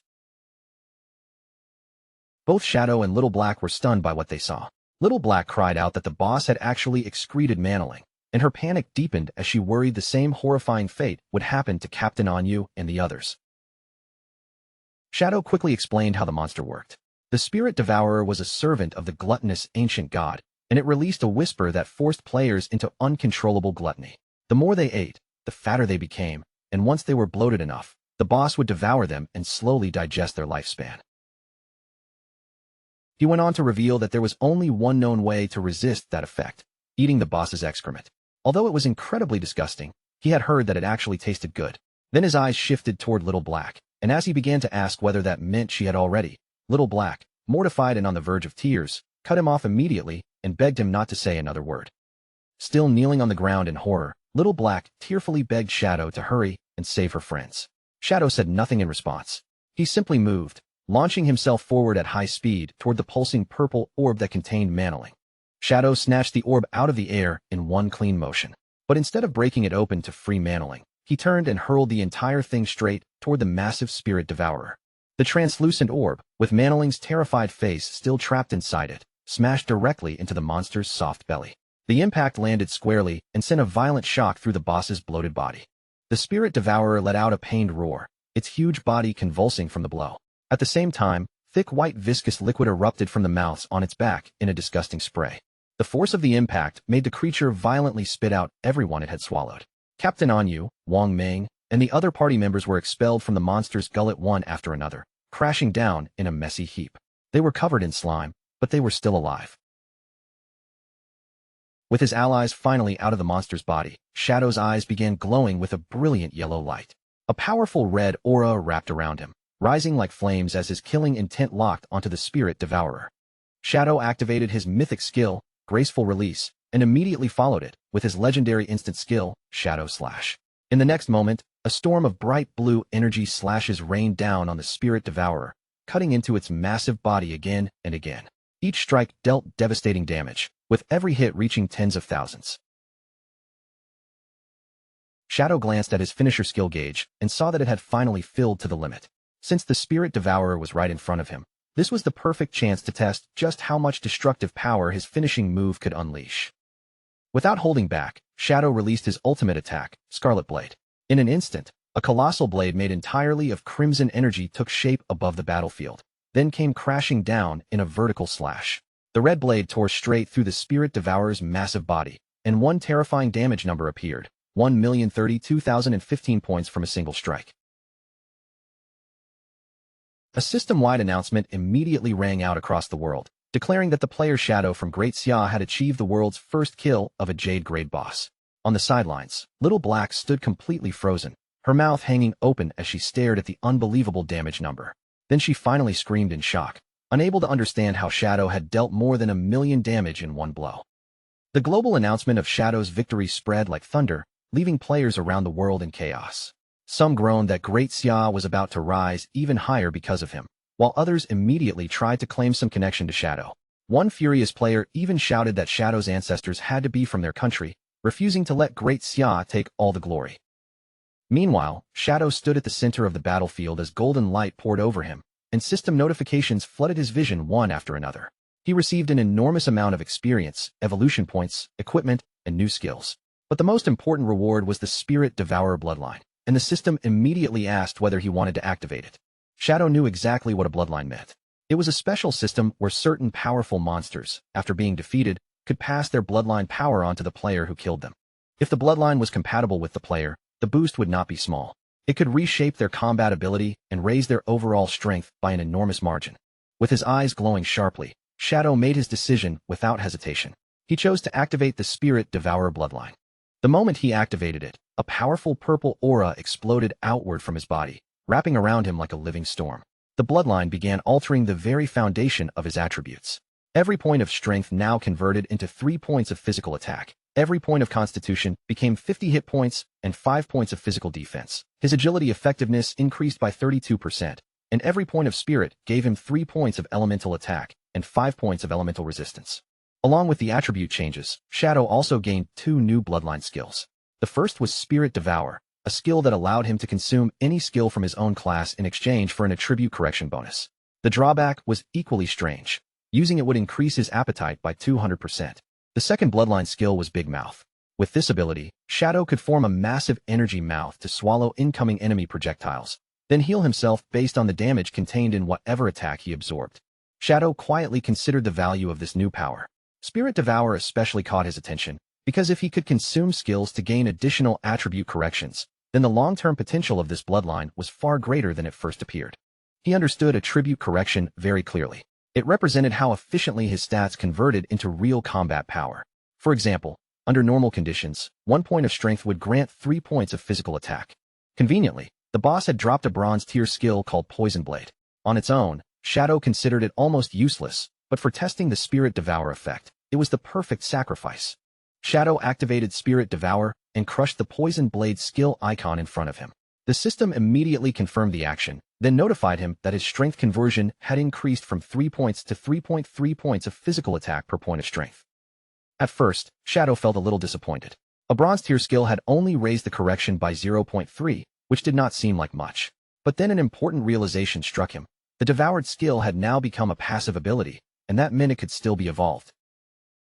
Both Shadow and Little Black were stunned by what they saw. Little Black cried out that the boss had actually excreted Manoling, and her panic deepened as she worried the same horrifying fate would happen to Captain Anyu and the others. Shadow quickly explained how the monster worked. The Spirit Devourer was a servant of the gluttonous ancient god, and it released a whisper that forced players into uncontrollable gluttony. The more they ate, the fatter they became, and once they were bloated enough, the boss would devour them and slowly digest their lifespan. He went on to reveal that there was only one known way to resist that effect: eating the boss's excrement. Although it was incredibly disgusting, he had heard that it actually tasted good. Then his eyes shifted toward Little Black, and as he began to ask whether that meant she had already, Little Black, mortified and on the verge of tears, cut him off immediately and begged him not to say another word. Still kneeling on the ground in horror, Little Black tearfully begged Shadow to hurry and save her friends. Shadow said nothing in response. He simply moved, launching himself forward at high speed toward the pulsing purple orb that contained Manoling. Shadow snatched the orb out of the air in one clean motion. But instead of breaking it open to free Manoling, he turned and hurled the entire thing straight toward the massive Spirit Devourer. The translucent orb, with Manoling's terrified face still trapped inside it, smashed directly into the monster's soft belly. The impact landed squarely and sent a violent shock through the boss's bloated body. The Spirit Devourer let out a pained roar, its huge body convulsing from the blow. At the same time, thick white viscous liquid erupted from the mouths on its back in a disgusting spray. The force of the impact made the creature violently spit out everyone it had swallowed. Captain Anyu, Wang Ming, and the other party members were expelled from the monster's gullet one after another, crashing down in a messy heap. They were covered in slime, but they were still alive. With his allies finally out of the monster's body, Shadow's eyes began glowing with a brilliant yellow light. A powerful red aura wrapped around him, rising like flames as his killing intent locked onto the Spirit Devourer. Shadow activated his mythic skill, Graceful Release, and immediately followed it with his legendary instant skill, Shadow Slash. In the next moment, a storm of bright blue energy slashes rained down on the Spirit Devourer, cutting into its massive body again and again. Each strike dealt devastating damage, with every hit reaching tens of thousands. Shadow glanced at his finisher skill gauge and saw that it had finally filled to the limit. Since the Spirit Devourer was right in front of him, this was the perfect chance to test just how much destructive power his finishing move could unleash. Without holding back, Shadow released his ultimate attack, Scarlet Blade. In an instant, a colossal blade made entirely of crimson energy took shape above the battlefield, then came crashing down in a vertical slash. The red blade tore straight through the Spirit Devourer's massive body, and one terrifying damage number appeared, 1,032,015 points from a single strike. A system-wide announcement immediately rang out across the world, declaring that the player Shadow from Great Xia had achieved the world's first kill of a Jade grade boss. On the sidelines, Little Black stood completely frozen, her mouth hanging open as she stared at the unbelievable damage number. Then she finally screamed in shock, unable to understand how Shadow had dealt more than 1,000,000 damage in one blow. The global announcement of Shadow's victory spread like thunder, leaving players around the world in chaos. Some groaned that Great Xia was about to rise even higher because of him, while others immediately tried to claim some connection to Shadow. One furious player even shouted that Shadow's ancestors had to be from their country, refusing to let Great Xia take all the glory. Meanwhile, Shadow stood at the center of the battlefield as golden light poured over him, and system notifications flooded his vision one after another. He received an enormous amount of experience, evolution points, equipment, and new skills. But the most important reward was the Spirit Devourer bloodline, and the system immediately asked whether he wanted to activate it. Shadow knew exactly what a bloodline meant. It was a special system where certain powerful monsters, after being defeated, could pass their bloodline power onto the player who killed them. If the bloodline was compatible with the player, the boost would not be small. It could reshape their combat ability and raise their overall strength by an enormous margin. With his eyes glowing sharply, Shadow made his decision without hesitation. He chose to activate the Spirit Devourer bloodline. The moment he activated it, a powerful purple aura exploded outward from his body, wrapping around him like a living storm. The bloodline began altering the very foundation of his attributes. Every point of strength now converted into 3 points of physical attack. Every point of constitution became 50 hit points and 5 points of physical defense. His agility effectiveness increased by 32%, and every point of spirit gave him 3 points of elemental attack and 5 points of elemental resistance. Along with the attribute changes, Shadow also gained 2 new bloodline skills. The first was Spirit Devour, a skill that allowed him to consume any skill from his own class in exchange for an attribute correction bonus. The drawback was equally strange. Using it would increase his appetite by 200%. The second bloodline skill was Big Mouth. With this ability, Shadow could form a massive energy mouth to swallow incoming enemy projectiles, then heal himself based on the damage contained in whatever attack he absorbed. Shadow quietly considered the value of this new power. Spirit Devour especially caught his attention, because if he could consume skills to gain additional attribute corrections, then the long-term potential of this bloodline was far greater than it first appeared. He understood attribute correction very clearly. It represented how efficiently his stats converted into real combat power. For example, under normal conditions, 1 point of strength would grant 3 points of physical attack. Conveniently, the boss had dropped a bronze tier skill called Poison Blade. On its own, Shadow considered it almost useless, but for testing the Spirit Devour effect, it was the perfect sacrifice. Shadow activated Spirit Devour and crushed the Poison Blade skill icon in front of him. The system immediately confirmed the action, then notified him that his strength conversion had increased from 3 points to 3.3 points of physical attack per point of strength. At first, Shadow felt a little disappointed. A bronze tier skill had only raised the correction by 0.3, which did not seem like much. But then an important realization struck him. The devoured skill had now become a passive ability, and that meant it could still be evolved.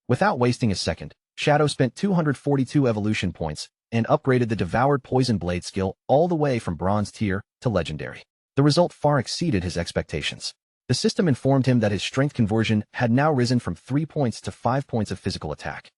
Without wasting a second, Shadow spent 242 evolution points and upgraded the devoured Poison Blade skill all the way from bronze tier to legendary. The result far exceeded his expectations. The system informed him that his strength conversion had now risen from 3 points to 5 points of physical attack.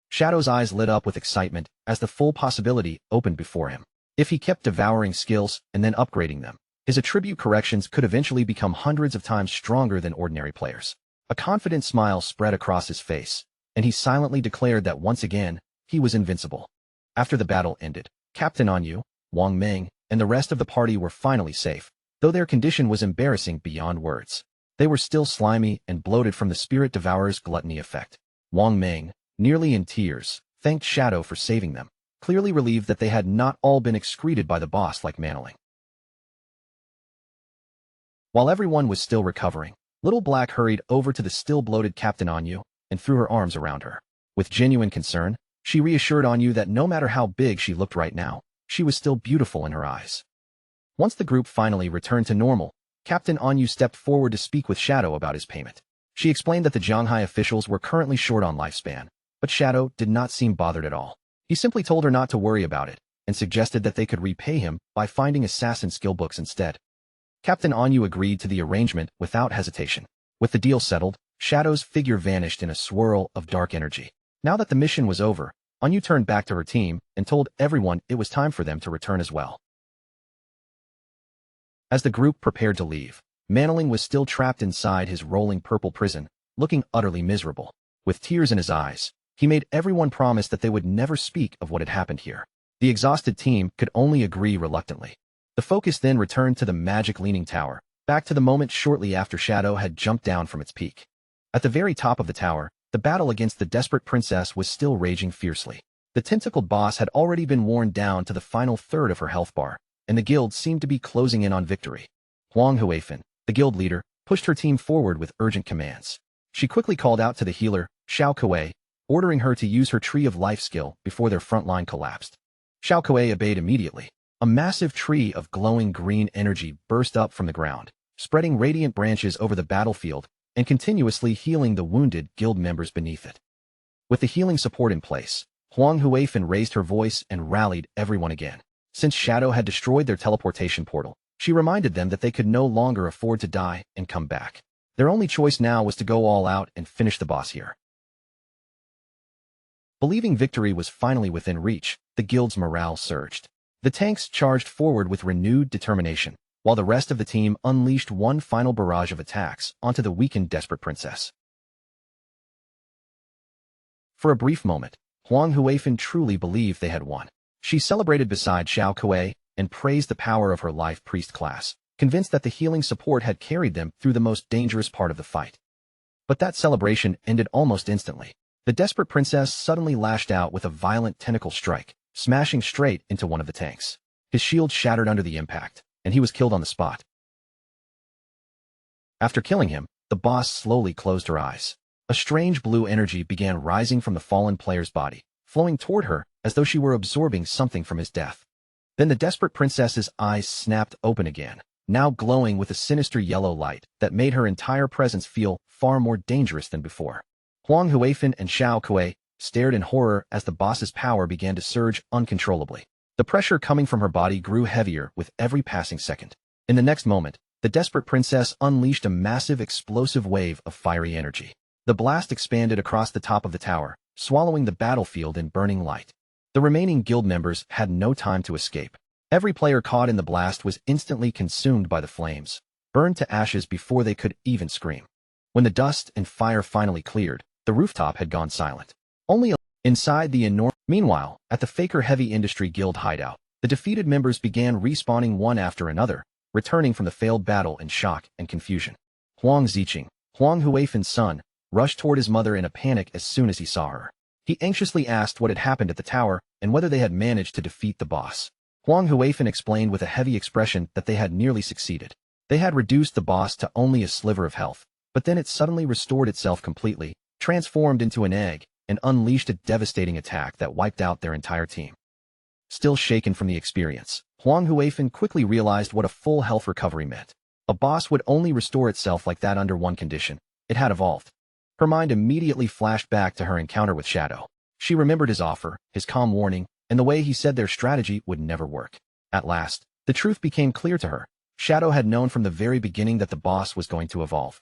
Shadow's eyes lit up with excitement as the full possibility opened before him. If he kept devouring skills and then upgrading them, his attribute corrections could eventually become hundreds of times stronger than ordinary players. A confident smile spread across his face, and he silently declared that once again, he was invincible. After the battle ended, Captain Anyu, Wang Ming, and the rest of the party were finally safe, though their condition was embarrassing beyond words. They were still slimy and bloated from the Spirit Devourer's gluttony effect. Wang Ming, nearly in tears, thanked Shadow for saving them, clearly relieved that they had not all been excreted by the boss like Manling. While everyone was still recovering, Little Black hurried over to the still bloated Captain Anyu and threw her arms around her. With genuine concern, she reassured Anyu that no matter how big she looked right now, she was still beautiful in her eyes. Once the group finally returned to normal, Captain Anyu stepped forward to speak with Shadow about his payment. She explained that the Zhanghai officials were currently short on lifespan, but Shadow did not seem bothered at all. He simply told her not to worry about it, and suggested that they could repay him by finding assassin skill books instead. Captain Anyu agreed to the arrangement without hesitation. With the deal settled, Shadow's figure vanished in a swirl of dark energy. Now that the mission was over, Anu turned back to her team and told everyone it was time for them to return as well. As the group prepared to leave, Manling was still trapped inside his rolling purple prison, looking utterly miserable. With tears in his eyes, he made everyone promise that they would never speak of what had happened here. The exhausted team could only agree reluctantly. The focus then returned to the magic leaning tower, back to the moment shortly after Shadow had jumped down from its peak. At the very top of the tower, the battle against the desperate princess was still raging fiercely. The tentacled boss had already been worn down to the final third of her health bar, and the guild seemed to be closing in on victory. Huang Huifan, the guild leader, pushed her team forward with urgent commands. She quickly called out to the healer, Xiao Kuei, ordering her to use her Tree of Life skill before their front line collapsed. Xiao Kuei obeyed immediately. A massive tree of glowing green energy burst up from the ground, spreading radiant branches over the battlefield and continuously healing the wounded guild members beneath it. With the healing support in place, Huang Huifan raised her voice and rallied everyone again. Since Shadow had destroyed their teleportation portal, she reminded them that they could no longer afford to die and come back. Their only choice now was to go all out and finish the boss here. Believing victory was finally within reach, the guild's morale surged. The tanks charged forward with renewed determination, while the rest of the team unleashed one final barrage of attacks onto the weakened desperate princess. For a brief moment, Huang Huifan truly believed they had won. She celebrated beside Xiao Kuei and praised the power of her life priest class, convinced that the healing support had carried them through the most dangerous part of the fight. But that celebration ended almost instantly. The desperate princess suddenly lashed out with a violent tentacle strike, smashing straight into one of the tanks. His shield shattered under the impact, and he was killed on the spot. After killing him, the boss slowly closed her eyes. A strange blue energy began rising from the fallen player's body, flowing toward her as though she were absorbing something from his death. Then the desperate princess's eyes snapped open again, now glowing with a sinister yellow light that made her entire presence feel far more dangerous than before. Huang Huifan and Xiao Kuei stared in horror as the boss's power began to surge uncontrollably. The pressure coming from her body grew heavier with every passing second. In the next moment, the desperate princess unleashed a massive explosive wave of fiery energy. The blast expanded across the top of the tower, swallowing the battlefield in burning light. The remaining guild members had no time to escape. Every player caught in the blast was instantly consumed by the flames, burned to ashes before they could even scream. When the dust and fire finally cleared, the rooftop had gone silent. Only inside the enormous... Meanwhile, at the Faker Heavy Industry Guild hideout, the defeated members began respawning one after another, returning from the failed battle in shock and confusion. Huang Ziqing, Huang Huifan's son, rushed toward his mother in a panic as soon as he saw her. He anxiously asked what had happened at the tower and whether they had managed to defeat the boss. Huang Huifan explained with a heavy expression that they had nearly succeeded. They had reduced the boss to only a sliver of health, but then it suddenly restored itself completely, transformed into an egg, and unleashed a devastating attack that wiped out their entire team. Still shaken from the experience, Huang Huifan quickly realized what a full health recovery meant. A boss would only restore itself like that under one condition: it had evolved. Her mind immediately flashed back to her encounter with Shadow. She remembered his offer, his calm warning, and the way he said their strategy would never work. At last, the truth became clear to her. Shadow had known from the very beginning that the boss was going to evolve.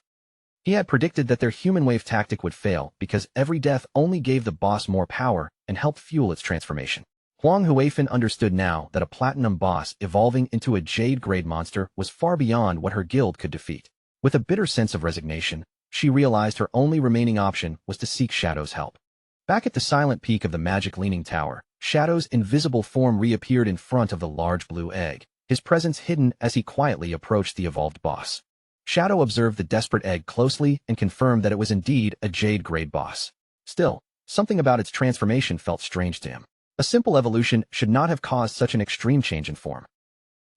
He had predicted that their human wave tactic would fail because every death only gave the boss more power and helped fuel its transformation. Huang Huifan understood now that a platinum boss evolving into a jade-grade monster was far beyond what her guild could defeat. With a bitter sense of resignation, she realized her only remaining option was to seek Shadow's help. Back at the silent peak of the magic leaning tower, Shadow's invisible form reappeared in front of the large blue egg, his presence hidden as he quietly approached the evolved boss. Shadow observed the desperate egg closely and confirmed that it was indeed a jade-grade boss. Still, something about its transformation felt strange to him. A simple evolution should not have caused such an extreme change in form.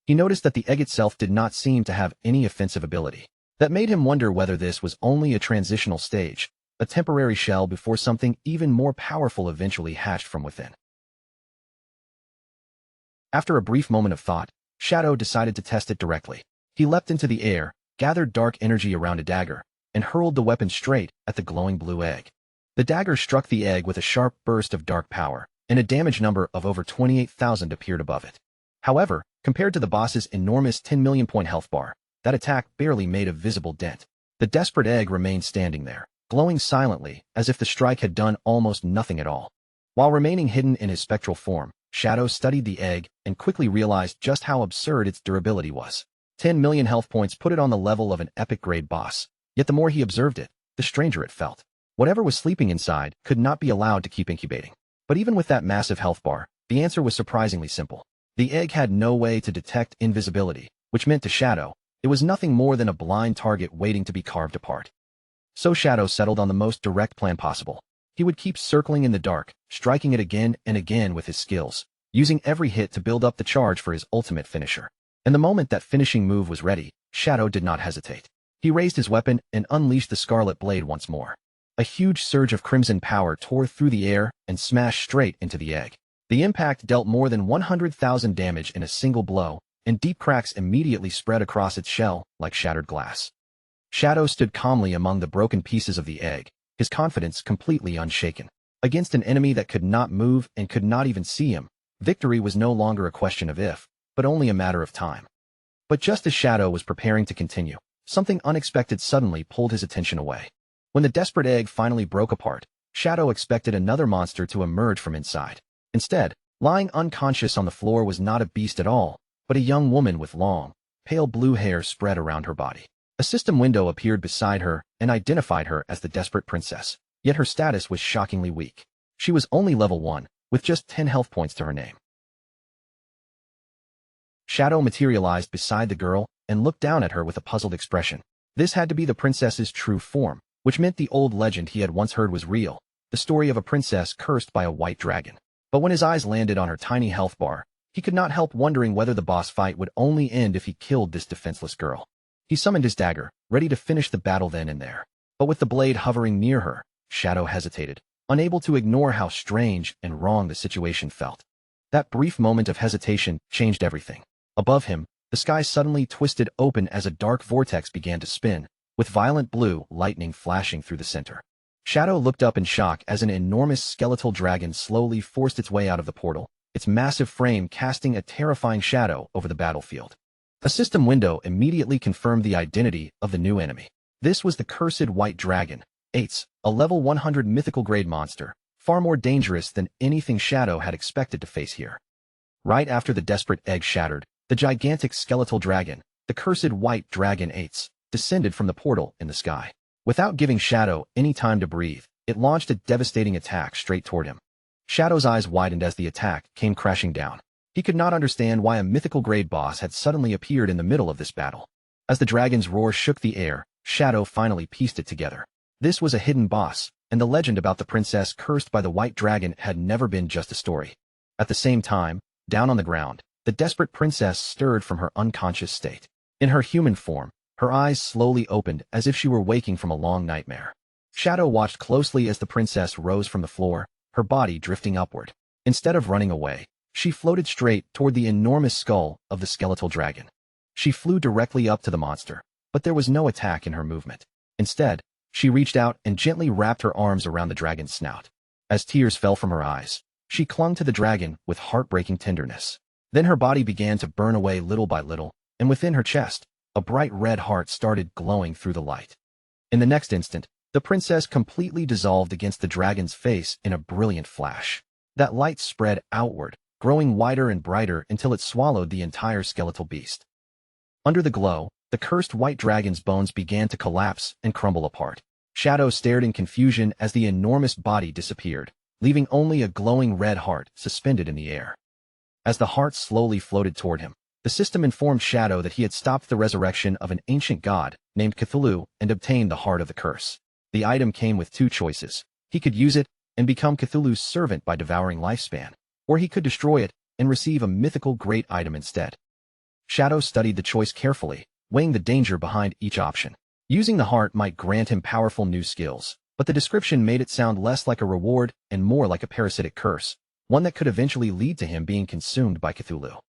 He noticed that the egg itself did not seem to have any offensive ability. That made him wonder whether this was only a transitional stage, a temporary shell before something even more powerful eventually hatched from within. After a brief moment of thought, Shadow decided to test it directly. He leapt into the air, gathered dark energy around a dagger, and hurled the weapon straight at the glowing blue egg. The dagger struck the egg with a sharp burst of dark power, and a damage number of over 28,000 appeared above it. However, compared to the boss's enormous 10 million point health bar, that attack barely made a visible dent. The desperate egg remained standing there, glowing silently as if the strike had done almost nothing at all. While remaining hidden in his spectral form, Shadow studied the egg and quickly realized just how absurd its durability was. 10 million health points put it on the level of an epic-grade boss, yet the more he observed it, the stranger it felt. Whatever was sleeping inside could not be allowed to keep incubating. But even with that massive health bar, the answer was surprisingly simple. The egg had no way to detect invisibility, which meant to Shadow, it was nothing more than a blind target waiting to be carved apart. So Shadow settled on the most direct plan possible. He would keep circling in the dark, striking it again and again with his skills, using every hit to build up the charge for his ultimate finisher. And the moment that finishing move was ready, Shadow did not hesitate. He raised his weapon and unleashed the Scarlet Blade once more. A huge surge of crimson power tore through the air and smashed straight into the egg. The impact dealt more than 100,000 damage in a single blow, and deep cracks immediately spread across its shell like shattered glass. Shadow stood calmly among the broken pieces of the egg, his confidence completely unshaken. Against an enemy that could not move and could not even see him, victory was no longer a question of if, but only a matter of time. But just as Shadow was preparing to continue, something unexpected suddenly pulled his attention away. When the desperate egg finally broke apart, Shadow expected another monster to emerge from inside. Instead, lying unconscious on the floor was not a beast at all, but a young woman with long, pale blue hair spread around her body. A system window appeared beside her and identified her as the desperate princess, yet her status was shockingly weak. She was only level 1, with just 10 health points to her name. Shadow materialized beside the girl and looked down at her with a puzzled expression. This had to be the princess's true form, which meant the old legend he had once heard was real, the story of a princess cursed by a white dragon. But when his eyes landed on her tiny health bar, he could not help wondering whether the boss fight would only end if he killed this defenseless girl. He summoned his dagger, ready to finish the battle then and there. But with the blade hovering near her, Shadow hesitated, unable to ignore how strange and wrong the situation felt. That brief moment of hesitation changed everything. Above him, the sky suddenly twisted open as a dark vortex began to spin, with violent blue lightning flashing through the center. Shadow looked up in shock as an enormous skeletal dragon slowly forced its way out of the portal, its massive frame casting a terrifying shadow over the battlefield. A system window immediately confirmed the identity of the new enemy. This was the cursed white dragon, Ates, a level 100 mythical grade monster, far more dangerous than anything Shadow had expected to face here. Right after the desperate egg shattered, the gigantic skeletal dragon, the cursed white dragon Ates, descended from the portal in the sky. Without giving Shadow any time to breathe, it launched a devastating attack straight toward him. Shadow's eyes widened as the attack came crashing down. He could not understand why a mythical-grade boss had suddenly appeared in the middle of this battle. As the dragon's roar shook the air, Shadow finally pieced it together. This was a hidden boss, and the legend about the princess cursed by the white dragon had never been just a story. At the same time, down on the ground, the desperate princess stirred from her unconscious state. In her human form, her eyes slowly opened as if she were waking from a long nightmare. Shadow watched closely as the princess rose from the floor, her body drifting upward. Instead of running away, she floated straight toward the enormous skull of the skeletal dragon. She flew directly up to the monster, but there was no attack in her movement. Instead, she reached out and gently wrapped her arms around the dragon's snout. As tears fell from her eyes, she clung to the dragon with heartbreaking tenderness. Then her body began to burn away little by little, and within her chest, a bright red heart started glowing through the light. In the next instant, the princess completely dissolved against the dragon's face in a brilliant flash. That light spread outward, growing wider and brighter until it swallowed the entire skeletal beast. Under the glow, the cursed white dragon's bones began to collapse and crumble apart. Shadow stared in confusion as the enormous body disappeared, leaving only a glowing red heart suspended in the air. As the heart slowly floated toward him, the system informed Shadow that he had stopped the resurrection of an ancient god named Cthulhu and obtained the heart of the curse. The item came with two choices. He could use it and become Cthulhu's servant by devouring lifespan, or he could destroy it and receive a mythical great item instead. Shadow studied the choice carefully, weighing the danger behind each option. Using the heart might grant him powerful new skills, but the description made it sound less like a reward and more like a parasitic curse, one that could eventually lead to him being consumed by Cthulhu.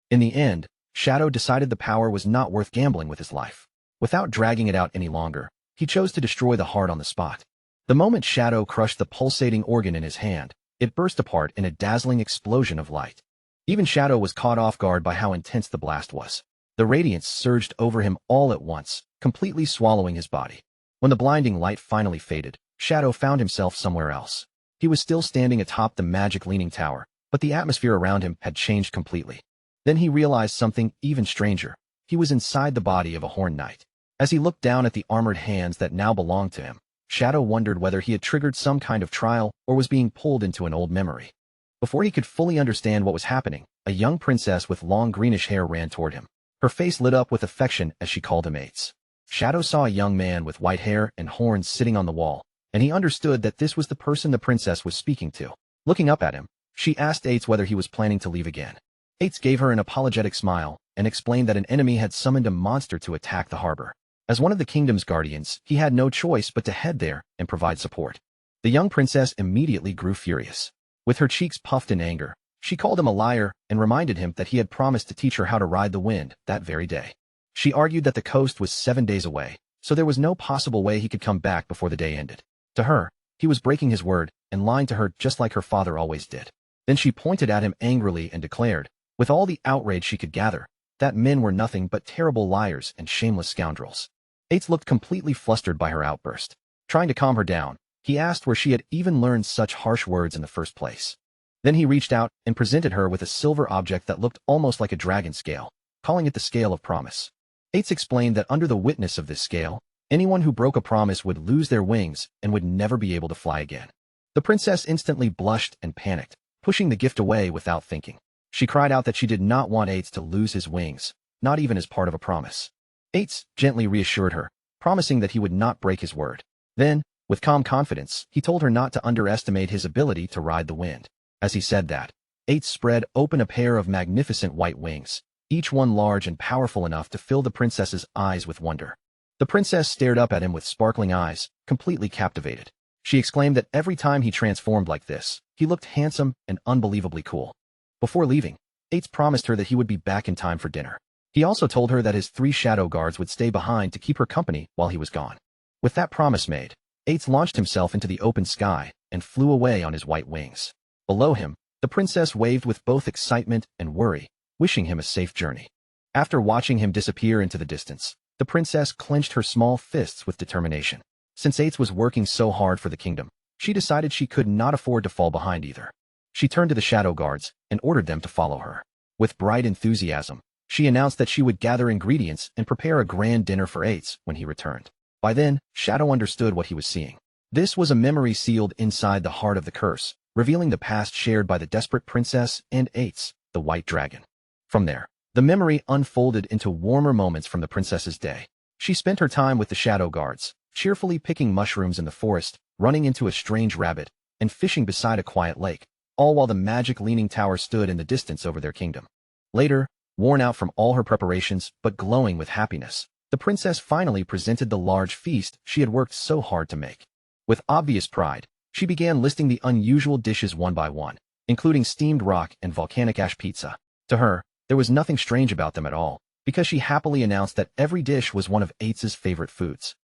In the end, Shadow decided the power was not worth gambling with his life. Without dragging it out any longer, he chose to destroy the heart on the spot. The moment Shadow crushed the pulsating organ in his hand, it burst apart in a dazzling explosion of light. Even Shadow was caught off guard by how intense the blast was. The radiance surged over him all at once, completely swallowing his body. When the blinding light finally faded, Shadow found himself somewhere else. He was still standing atop the magic leaning tower, but the atmosphere around him had changed completely. Then he realized something even stranger. He was inside the body of a horned knight. As he looked down at the armored hands that now belonged to him, Shadow wondered whether he had triggered some kind of trial or was being pulled into an old memory. Before he could fully understand what was happening, a young princess with long greenish hair ran toward him. Her face lit up with affection as she called him Ates. Shadow saw a young man with white hair and horns sitting on the wall, and he understood that this was the person the princess was speaking to. Looking up at him, she asked Ates whether he was planning to leave again. Ates gave her an apologetic smile and explained that an enemy had summoned a monster to attack the harbor. As one of the kingdom's guardians, he had no choice but to head there and provide support. The young princess immediately grew furious. With her cheeks puffed in anger, she called him a liar and reminded him that he had promised to teach her how to ride the wind that very day. She argued that the coast was 7 days away, so there was no possible way he could come back before the day ended. To her, he was breaking his word and lying to her just like her father always did. Then she pointed at him angrily and declared, with all the outrage she could gather, that men were nothing but terrible liars and shameless scoundrels. Ates looked completely flustered by her outburst. Trying to calm her down, he asked where she had even learned such harsh words in the first place. Then he reached out and presented her with a silver object that looked almost like a dragon scale, calling it the Scale of Promise. Ates explained that under the witness of this scale, anyone who broke a promise would lose their wings and would never be able to fly again. The princess instantly blushed and panicked, pushing the gift away without thinking. She cried out that she did not want Ates to lose his wings, not even as part of a promise. Ates gently reassured her, promising that he would not break his word. Then, with calm confidence, he told her not to underestimate his ability to ride the wind. As he said that, Ates spread open a pair of magnificent white wings, each one large and powerful enough to fill the princess's eyes with wonder. The princess stared up at him with sparkling eyes, completely captivated. She exclaimed that every time he transformed like this, he looked handsome and unbelievably cool. Before leaving, Ates promised her that he would be back in time for dinner. He also told her that his 3 shadow guards would stay behind to keep her company while he was gone. With that promise made, Ates launched himself into the open sky and flew away on his white wings. Below him, the princess waved with both excitement and worry, wishing him a safe journey. After watching him disappear into the distance, the princess clenched her small fists with determination. Since Ates was working so hard for the kingdom, she decided she could not afford to fall behind either. She turned to the shadow guards and ordered them to follow her. With bright enthusiasm, she announced that she would gather ingredients and prepare a grand dinner for Ates when he returned. By then, Shadow understood what he was seeing. This was a memory sealed inside the heart of the curse, revealing the past shared by the desperate princess and Ates, the white dragon. From there, the memory unfolded into warmer moments from the princess's day. She spent her time with the shadow guards, cheerfully picking mushrooms in the forest, running into a strange rabbit, and fishing beside a quiet lake, all while the magic leaning tower stood in the distance over their kingdom. Later, worn out from all her preparations but glowing with happiness, the princess finally presented the large feast she had worked so hard to make. With obvious pride, she began listing the unusual dishes one by one, including steamed rock and volcanic ash pizza. To her, there was nothing strange about them at all, because she happily announced that every dish was one of Ates's favorite foods.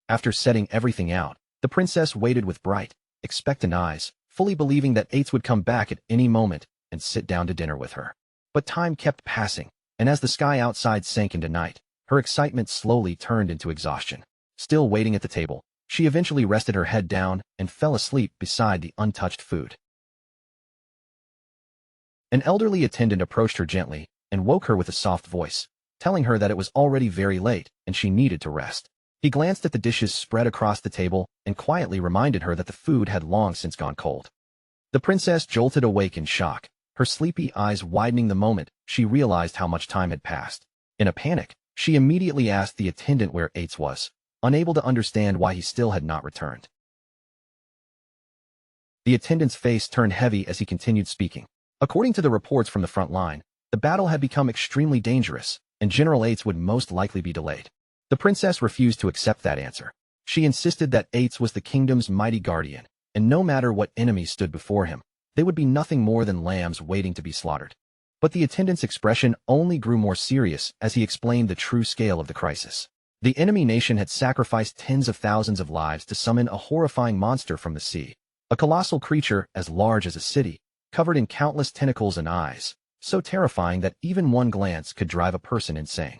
After setting everything out, the princess waited with bright, expectant eyes, fully believing that Ates would come back at any moment and sit down to dinner with her. But time kept passing, and as the sky outside sank into night, her excitement slowly turned into exhaustion. Still waiting at the table, she eventually rested her head down and fell asleep beside the untouched food. An elderly attendant approached her gently and woke her with a soft voice, telling her that it was already very late and she needed to rest. He glanced at the dishes spread across the table and quietly reminded her that the food had long since gone cold. The princess jolted awake in shock, her sleepy eyes widening the moment she realized how much time had passed. In a panic, she immediately asked the attendant where Ates was, unable to understand why he still had not returned. The attendant's face turned heavy as he continued speaking. According to the reports from the front line, the battle had become extremely dangerous, and General Ates would most likely be delayed. The princess refused to accept that answer. She insisted that Ates was the kingdom's mighty guardian, and no matter what enemies stood before him, they would be nothing more than lambs waiting to be slaughtered. But the attendant's expression only grew more serious as he explained the true scale of the crisis. The enemy nation had sacrificed tens of thousands of lives to summon a horrifying monster from the sea, a colossal creature as large as a city, covered in countless tentacles and eyes, so terrifying that even one glance could drive a person insane.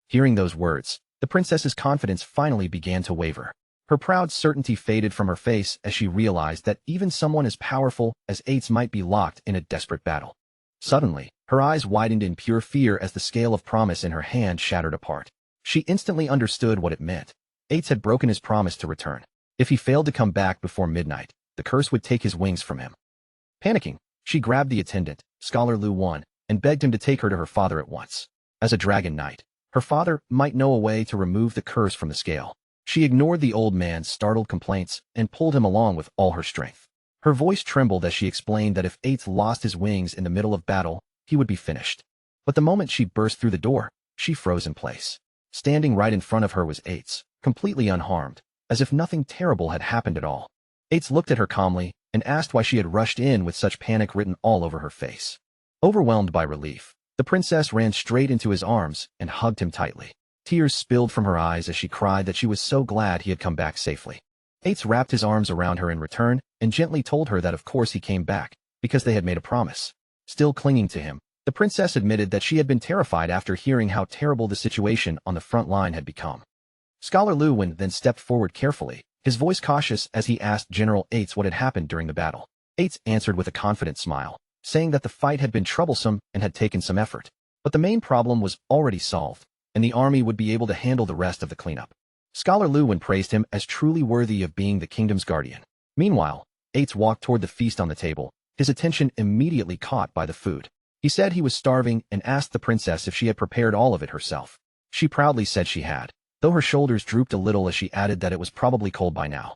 Hearing those words, the princess's confidence finally began to waver. Her proud certainty faded from her face as she realized that even someone as powerful as Ates might be locked in a desperate battle. Suddenly, her eyes widened in pure fear as the scale of promise in her hand shattered apart. She instantly understood what it meant. Ates had broken his promise to return. If he failed to come back before midnight, the curse would take his wings from him. Panicking, she grabbed the attendant, Scholar Lu Wan, and begged him to take her to her father at once. As a dragon knight, her father might know a way to remove the curse from the scale. She ignored the old man's startled complaints and pulled him along with all her strength. Her voice trembled as she explained that if Ates lost his wings in the middle of battle, he would be finished. But the moment she burst through the door, she froze in place. Standing right in front of her was Ates, completely unharmed, as if nothing terrible had happened at all. Ates looked at her calmly and asked why she had rushed in with such panic written all over her face. Overwhelmed by relief, the princess ran straight into his arms and hugged him tightly. Tears spilled from her eyes as she cried that she was so glad he had come back safely. Ates wrapped his arms around her in return and gently told her that of course he came back, because they had made a promise. Still clinging to him, the princess admitted that she had been terrified after hearing how terrible the situation on the front line had become. Scholar Lu Wan then stepped forward carefully, his voice cautious as he asked General Ates what had happened during the battle. Ates answered with a confident smile, saying that the fight had been troublesome and had taken some effort. But the main problem was already solved, and the army would be able to handle the rest of the cleanup. Scholar Lu Wan praised him as truly worthy of being the kingdom's guardian. Meanwhile, Ates walked toward the feast on the table, his attention immediately caught by the food. He said he was starving and asked the princess if she had prepared all of it herself. She proudly said she had, though her shoulders drooped a little as she added that it was probably cold by now.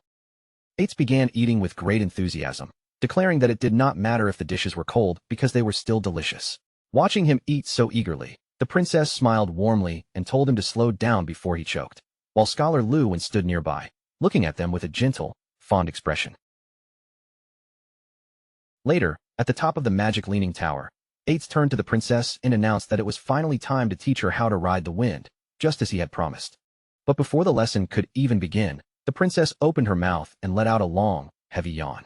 Ates began eating with great enthusiasm, declaring that it did not matter if the dishes were cold because they were still delicious. Watching him eat so eagerly, the princess smiled warmly and told him to slow down before he choked, while Scholar Lu Wan stood nearby, looking at them with a gentle, fond expression. Later, at the top of the magic leaning tower, Ates turned to the princess and announced that it was finally time to teach her how to ride the wind, just as he had promised. But before the lesson could even begin, the princess opened her mouth and let out a long, heavy yawn.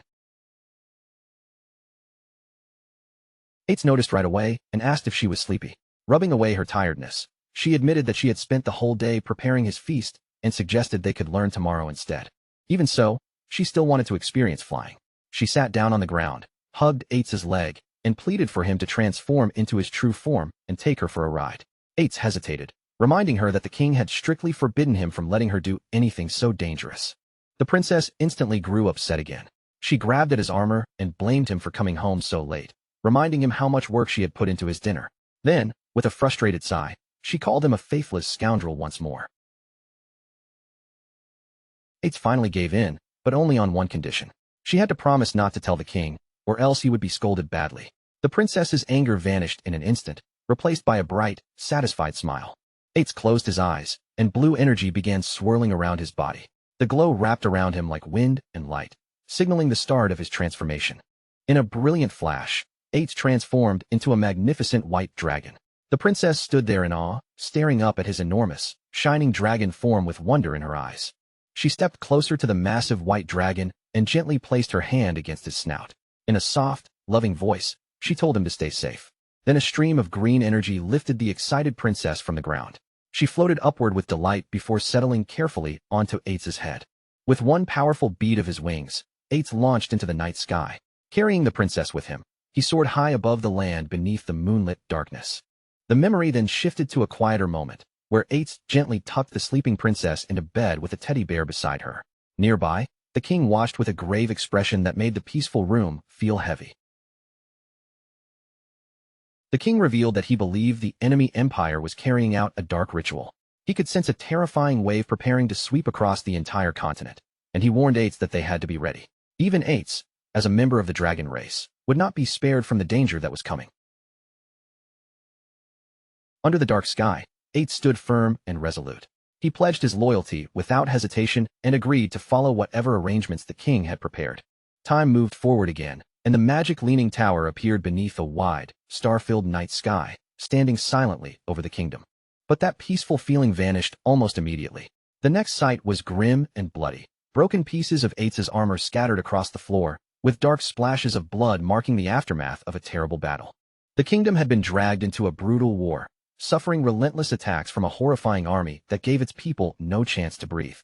Ates noticed right away and asked if she was sleepy. Rubbing away her tiredness, she admitted that she had spent the whole day preparing his feast and suggested they could learn tomorrow instead. Even so, she still wanted to experience flying. She sat down on the ground, hugged Ates's leg, and pleaded for him to transform into his true form and take her for a ride. Ates hesitated, reminding her that the king had strictly forbidden him from letting her do anything so dangerous. The princess instantly grew upset again. She grabbed at his armor and blamed him for coming home so late, reminding him how much work she had put into his dinner. Then, with a frustrated sigh, she called him a faithless scoundrel once more. Ates finally gave in, but only on one condition. She had to promise not to tell the king, or else he would be scolded badly. The princess's anger vanished in an instant, replaced by a bright, satisfied smile. Ates closed his eyes, and blue energy began swirling around his body. The glow wrapped around him like wind and light, signaling the start of his transformation. In a brilliant flash, Ates transformed into a magnificent white dragon. The princess stood there in awe, staring up at his enormous, shining dragon form with wonder in her eyes. She stepped closer to the massive white dragon and gently placed her hand against his snout. In a soft, loving voice, she told him to stay safe. Then a stream of green energy lifted the excited princess from the ground. She floated upward with delight before settling carefully onto Ates's head. With one powerful beat of his wings, Ates launched into the night sky. Carrying the princess with him, he soared high above the land beneath the moonlit darkness. The memory then shifted to a quieter moment, where Ates gently tucked the sleeping princess into bed with a teddy bear beside her. Nearby, the king watched with a grave expression that made the peaceful room feel heavy. The king revealed that he believed the enemy empire was carrying out a dark ritual. He could sense a terrifying wave preparing to sweep across the entire continent, and he warned Ates that they had to be ready. Even Ates, as a member of the dragon race, would not be spared from the danger that was coming. Under the dark sky, Ates stood firm and resolute. He pledged his loyalty without hesitation and agreed to follow whatever arrangements the king had prepared. Time moved forward again, and the magic leaning tower appeared beneath a wide, star-filled night sky, standing silently over the kingdom. But that peaceful feeling vanished almost immediately. The next sight was grim and bloody. Broken pieces of Ates's armor scattered across the floor, with dark splashes of blood marking the aftermath of a terrible battle. The kingdom had been dragged into a brutal war, suffering relentless attacks from a horrifying army that gave its people no chance to breathe.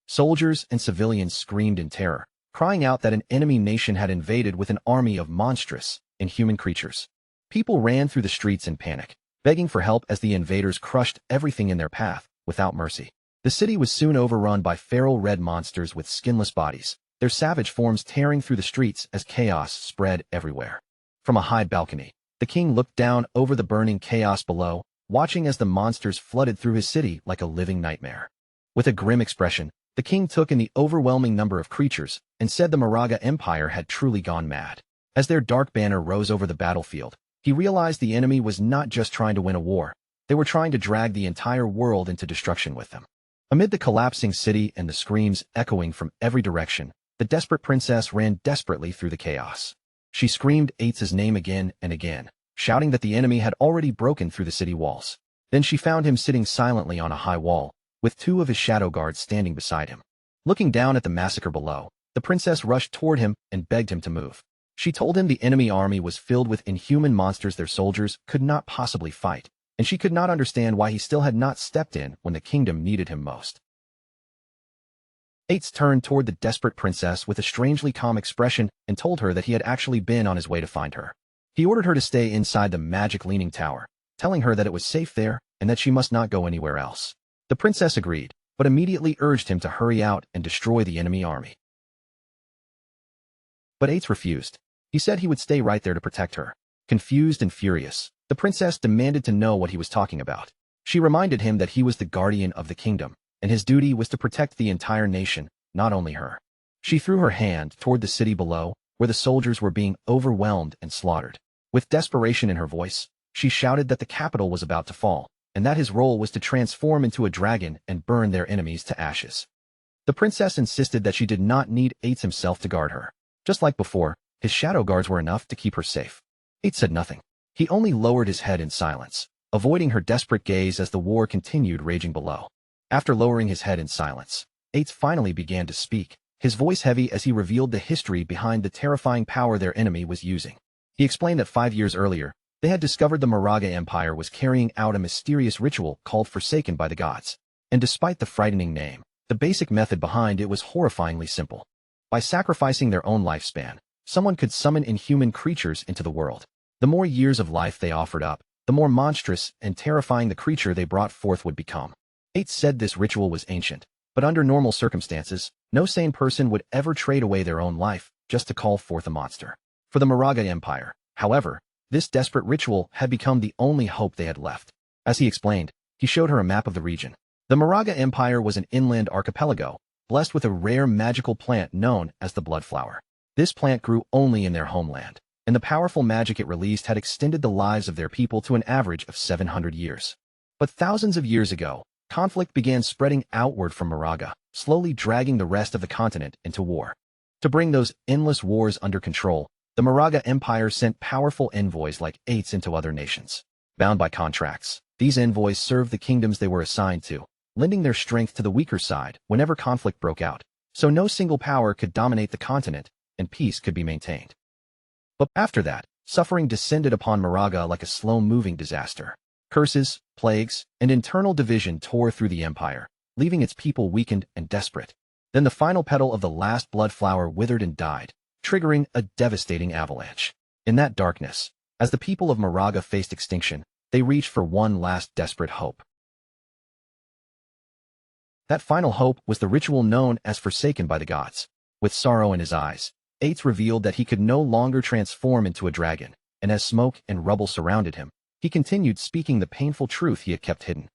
Soldiers and civilians screamed in terror, crying out that an enemy nation had invaded with an army of monstrous, inhuman creatures. People ran through the streets in panic, begging for help as the invaders crushed everything in their path, without mercy. The city was soon overrun by feral red monsters with skinless bodies, their savage forms tearing through the streets as chaos spread everywhere. From a high balcony, the king looked down over the burning chaos below, watching as the monsters flooded through his city like a living nightmare. With a grim expression, the king took in the overwhelming number of creatures and said the Maraga Empire had truly gone mad. As their dark banner rose over the battlefield, he realized the enemy was not just trying to win a war, they were trying to drag the entire world into destruction with them. Amid the collapsing city and the screams echoing from every direction, the desperate princess ran desperately through the chaos. She screamed Eights' name again and again, shouting that the enemy had already broken through the city walls. Then she found him sitting silently on a high wall, with two of his shadow guards standing beside him. Looking down at the massacre below, the princess rushed toward him and begged him to move. She told him the enemy army was filled with inhuman monsters their soldiers could not possibly fight, and she could not understand why he still had not stepped in when the kingdom needed him most. Eights turned toward the desperate princess with a strangely calm expression and told her that he had actually been on his way to find her. He ordered her to stay inside the magic leaning tower, telling her that it was safe there and that she must not go anywhere else. The princess agreed, but immediately urged him to hurry out and destroy the enemy army. But Eights refused. He said he would stay right there to protect her. Confused and furious, the princess demanded to know what he was talking about. She reminded him that he was the guardian of the kingdom, and his duty was to protect the entire nation, not only her. She threw her hand toward the city below, where the soldiers were being overwhelmed and slaughtered. With desperation in her voice, she shouted that the capital was about to fall, and that his role was to transform into a dragon and burn their enemies to ashes. The princess insisted that she did not need Eights himself to guard her. Just like before, his shadow guards were enough to keep her safe. Eights said nothing. He only lowered his head in silence, avoiding her desperate gaze as the war continued raging below. After lowering his head in silence, Eights finally began to speak, his voice heavy as he revealed the history behind the terrifying power their enemy was using. He explained that 5 years earlier, they had discovered the Maraga Empire was carrying out a mysterious ritual called Forsaken by the Gods. And despite the frightening name, the basic method behind it was horrifyingly simple. By sacrificing their own lifespan, someone could summon inhuman creatures into the world. The more years of life they offered up, the more monstrous and terrifying the creature they brought forth would become. Eights said this ritual was ancient, but under normal circumstances, no sane person would ever trade away their own life just to call forth a monster. For the Maraga Empire, however, this desperate ritual had become the only hope they had left. As he explained, he showed her a map of the region. The Maraga Empire was an inland archipelago, blessed with a rare magical plant known as the blood flower. This plant grew only in their homeland, and the powerful magic it released had extended the lives of their people to an average of 700 years. But thousands of years ago, conflict began spreading outward from Maraga, slowly dragging the rest of the continent into war. To bring those endless wars under control, the Maraga Empire sent powerful envoys like Eights into other nations. Bound by contracts, these envoys served the kingdoms they were assigned to, lending their strength to the weaker side whenever conflict broke out, so no single power could dominate the continent, and peace could be maintained. But after that, suffering descended upon Maraga like a slow-moving disaster. Curses, plagues, and internal division tore through the empire, leaving its people weakened and desperate. Then the final petal of the last blood flower withered and died, triggering a devastating avalanche. In that darkness, as the people of Maraga faced extinction, they reached for one last desperate hope. That final hope was the ritual known as Forsaken by the Gods. With sorrow in his eyes, Eights revealed that he could no longer transform into a dragon, and as smoke and rubble surrounded him, he continued speaking the painful truth he had kept hidden.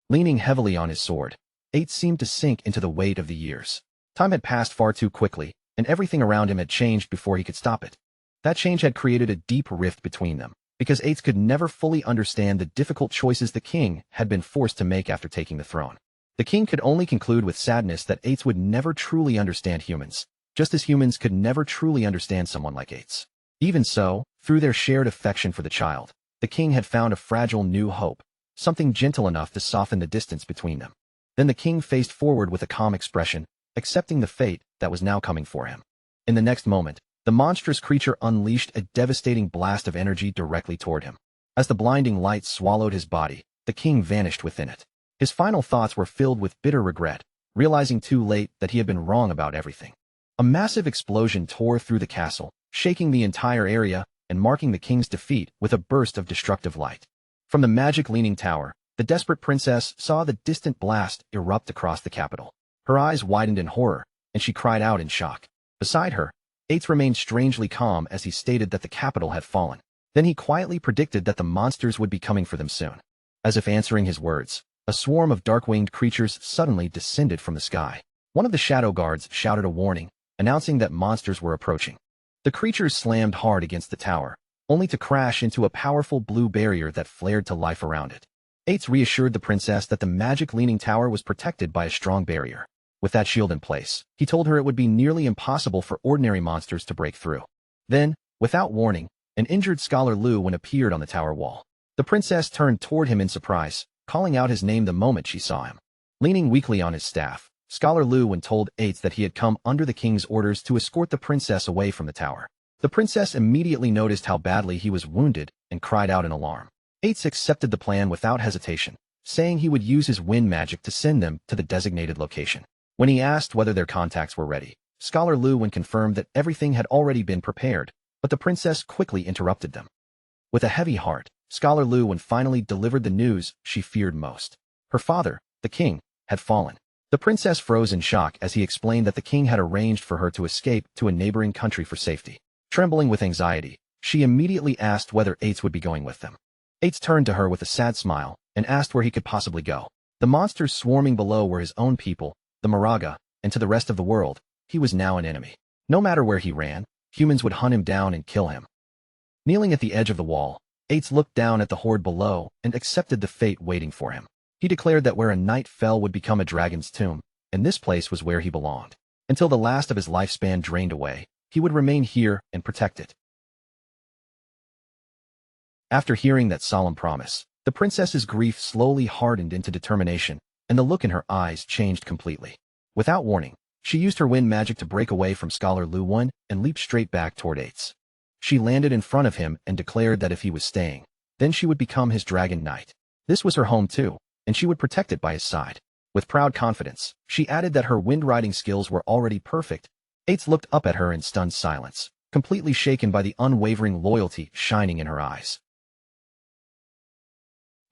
Leaning heavily on his sword, Eights seemed to sink into the weight of the years. Time had passed far too quickly, and everything around him had changed before he could stop it. That change had created a deep rift between them, because Eights could never fully understand the difficult choices the king had been forced to make after taking the throne. The king could only conclude with sadness that Eights would never truly understand humans, just as humans could never truly understand someone like Eights. Even so, through their shared affection for the child, the king had found a fragile new hope, something gentle enough to soften the distance between them. Then the king faced forward with a calm expression, accepting the fate that was now coming for him. In the next moment, the monstrous creature unleashed a devastating blast of energy directly toward him. As the blinding light swallowed his body, the king vanished within it. His final thoughts were filled with bitter regret, realizing too late that he had been wrong about everything. A massive explosion tore through the castle, shaking the entire area and marking the king's defeat with a burst of destructive light. From the magic-leaning tower, the desperate princess saw the distant blast erupt across the capital. Her eyes widened in horror, and she cried out in shock. Beside her, Ates remained strangely calm as he stated that the capital had fallen. Then he quietly predicted that the monsters would be coming for them soon. As if answering his words, a swarm of dark-winged creatures suddenly descended from the sky. One of the shadow guards shouted a warning, announcing that monsters were approaching. The creatures slammed hard against the tower, only to crash into a powerful blue barrier that flared to life around it. Ates reassured the princess that the magic-leaning tower was protected by a strong barrier. With that shield in place, he told her it would be nearly impossible for ordinary monsters to break through. Then, without warning, an injured Scholar Lu appeared on the tower wall. The princess turned toward him in surprise, calling out his name the moment she saw him. Leaning weakly on his staff, Scholar Lu told Ates that he had come under the king's orders to escort the princess away from the tower. The princess immediately noticed how badly he was wounded and cried out in alarm. Ates accepted the plan without hesitation, saying he would use his wind magic to send them to the designated location. When he asked whether their contacts were ready, Scholar Lu confirmed that everything had already been prepared, but the princess quickly interrupted them. With a heavy heart, Scholar Lu finally delivered the news she feared most. Her father, the king, had fallen. The princess froze in shock as he explained that the king had arranged for her to escape to a neighboring country for safety. Trembling with anxiety, she immediately asked whether Ates would be going with them. Ates turned to her with a sad smile and asked where he could possibly go. The monsters swarming below were his own people, the Moraga, and to the rest of the world, he was now an enemy. No matter where he ran, humans would hunt him down and kill him. Kneeling at the edge of the wall, Ates looked down at the horde below and accepted the fate waiting for him. He declared that where a knight fell would become a dragon's tomb, and this place was where he belonged. Until the last of his lifespan drained away, he would remain here and protect it. After hearing that solemn promise, the princess's grief slowly hardened into determination, and the look in her eyes changed completely. Without warning, she used her wind magic to break away from Scholar Lu and leaped straight back toward Ates. She landed in front of him and declared that if he was staying, then she would become his dragon knight. This was her home too, and she would protect it by his side. With proud confidence, she added that her wind riding skills were already perfect. Ates looked up at her in stunned silence, completely shaken by the unwavering loyalty shining in her eyes.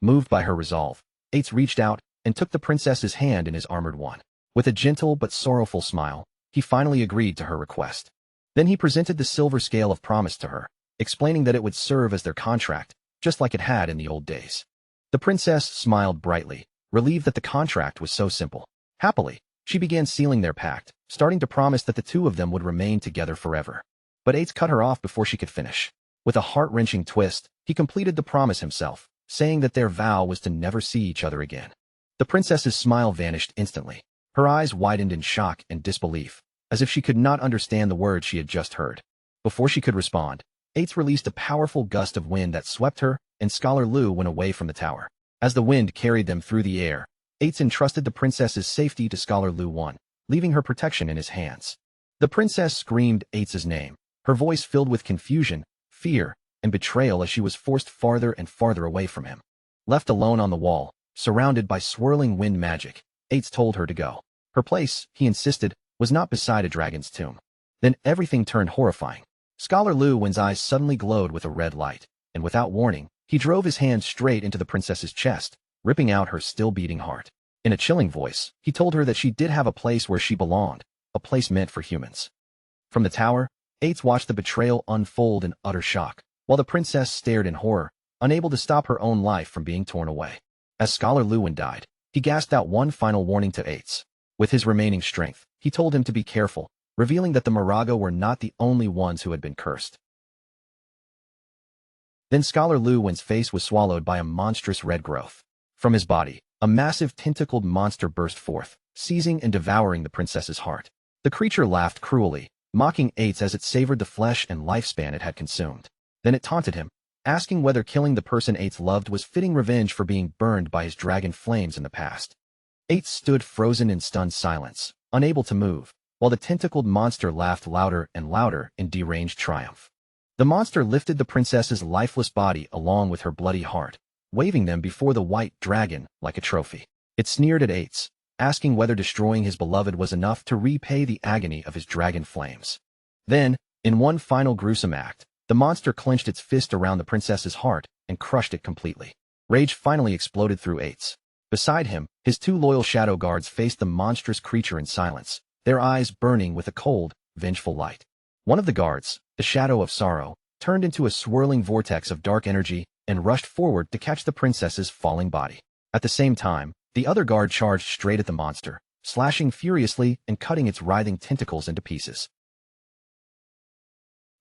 Moved by her resolve, Ates reached out and took the princess's hand in his armored one. With a gentle but sorrowful smile, he finally agreed to her request. Then he presented the silver scale of promise to her, explaining that it would serve as their contract, just like it had in the old days. The princess smiled brightly, relieved that the contract was so simple. Happily, she began sealing their pact, starting to promise that the two of them would remain together forever. But Ates cut her off before she could finish. With a heart-wrenching twist, he completed the promise himself, saying that their vow was to never see each other again. The princess's smile vanished instantly. Her eyes widened in shock and disbelief, as if she could not understand the words she had just heard. Before she could respond, Ates released a powerful gust of wind that swept her and Scholar Lu away from the tower. As the wind carried them through the air, Ates entrusted the princess's safety to Scholar Lu, leaving her protection in his hands. The princess screamed Ates's name, her voice filled with confusion, fear, and betrayal as she was forced farther and farther away from him. Left alone on the wall, surrounded by swirling wind magic, Ates told her to go. Her place, he insisted, was not beside a dragon's tomb. Then everything turned horrifying. Scholar Lu's eyes suddenly glowed with a red light, and without warning, he drove his hand straight into the princess's chest, ripping out her still-beating heart. In a chilling voice, he told her that she did have a place where she belonged, a place meant for humans. From the tower, Ates watched the betrayal unfold in utter shock, while the princess stared in horror, unable to stop her own life from being torn away. As Scholar Lu died, he gasped out one final warning to Ates. With his remaining strength, he told him to be careful, revealing that the Moraga were not the only ones who had been cursed. Then Scholar Lu's face was swallowed by a monstrous red growth. From his body, a massive tentacled monster burst forth, seizing and devouring the princess's heart. The creature laughed cruelly, mocking Ates as it savored the flesh and lifespan it had consumed. Then it taunted him, asking whether killing the person Ates loved was fitting revenge for being burned by his dragon flames in the past. Ates stood frozen in stunned silence, unable to move, while the tentacled monster laughed louder and louder in deranged triumph. The monster lifted the princess's lifeless body along with her bloody heart, waving them before the white dragon like a trophy. It sneered at Ates, asking whether destroying his beloved was enough to repay the agony of his dragon flames. Then, in one final gruesome act, the monster clenched its fist around the princess's heart and crushed it completely. Rage finally exploded through Ates. Beside him, his two loyal shadow guards faced the monstrous creature in silence, their eyes burning with a cold, vengeful light. One of the guards, the Shadow of Sorrow, turned into a swirling vortex of dark energy and rushed forward to catch the princess's falling body. At the same time, the other guard charged straight at the monster, slashing furiously and cutting its writhing tentacles into pieces.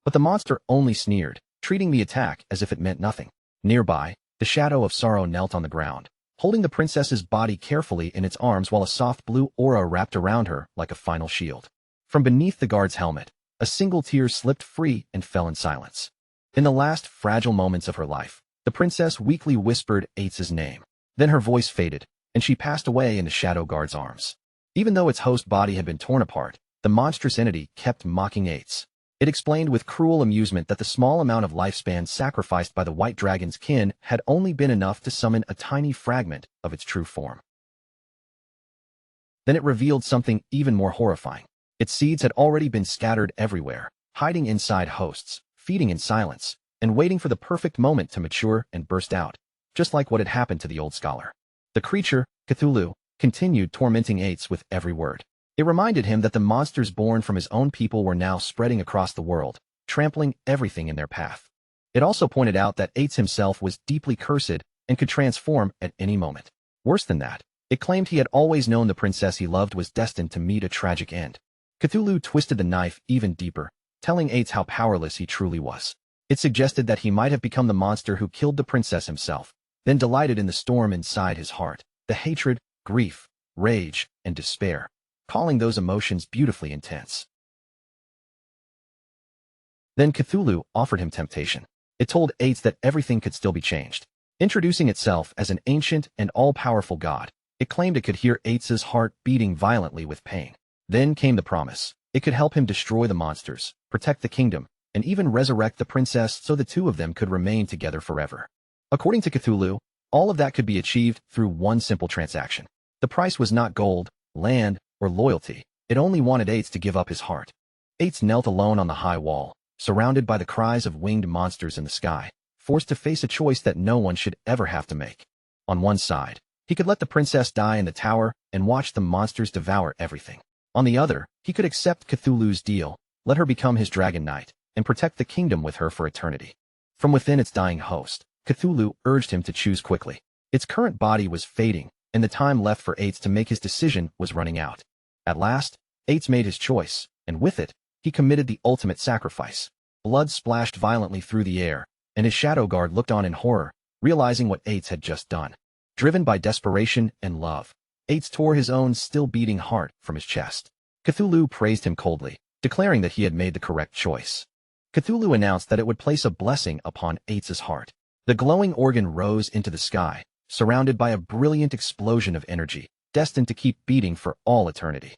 But the monster only sneered, treating the attack as if it meant nothing. Nearby, the Shadow of Sorrow knelt on the ground, holding the princess's body carefully in its arms while a soft blue aura wrapped around her like a final shield. From beneath the guard's helmet, a single tear slipped free and fell in silence. In the last fragile moments of her life, the princess weakly whispered Ates' name. Then her voice faded, and she passed away in the Shadow Guard's arms. Even though its host body had been torn apart, the monstrous entity kept mocking Ates. It explained with cruel amusement that the small amount of lifespan sacrificed by the white dragon's kin had only been enough to summon a tiny fragment of its true form. Then it revealed something even more horrifying. Its seeds had already been scattered everywhere, hiding inside hosts, feeding in silence, and waiting for the perfect moment to mature and burst out, just like what had happened to the old scholar. The creature, Cthulhu, continued tormenting Ates with every word. It reminded him that the monsters born from his own people were now spreading across the world, trampling everything in their path. It also pointed out that Ates himself was deeply cursed and could transform at any moment. Worse than that, it claimed he had always known the princess he loved was destined to meet a tragic end. Cthulhu twisted the knife even deeper, telling Ates how powerless he truly was. It suggested that he might have become the monster who killed the princess himself, then delighted in the storm inside his heart, the hatred, grief, rage, and despair, calling those emotions beautifully intense. Then Cthulhu offered him temptation. It told Ates that everything could still be changed. Introducing itself as an ancient and all-powerful god, it claimed it could hear Ates' heart beating violently with pain. Then came the promise. It could help him destroy the monsters, protect the kingdom, and even resurrect the princess so the two of them could remain together forever. According to Cthulhu, all of that could be achieved through one simple transaction. The price was not gold, land, or loyalty. It only wanted Ates to give up his heart. Ates knelt alone on the high wall, surrounded by the cries of winged monsters in the sky, forced to face a choice that no one should ever have to make. On one side, he could let the princess die in the tower and watch the monsters devour everything. On the other, he could accept Cthulhu's deal, let her become his dragon knight, and protect the kingdom with her for eternity. From within its dying host, Cthulhu urged him to choose quickly. Its current body was fading, and the time left for Ates to make his decision was running out. At last, Ates made his choice, and with it, he committed the ultimate sacrifice. Blood splashed violently through the air, and his shadow guard looked on in horror, realizing what Ates had just done. Driven by desperation and love, Ates tore his own still-beating heart from his chest. Cthulhu praised him coldly, declaring that he had made the correct choice. Cthulhu announced that it would place a blessing upon Ates' heart. The glowing organ rose into the sky, surrounded by a brilliant explosion of energy, destined to keep beating for all eternity.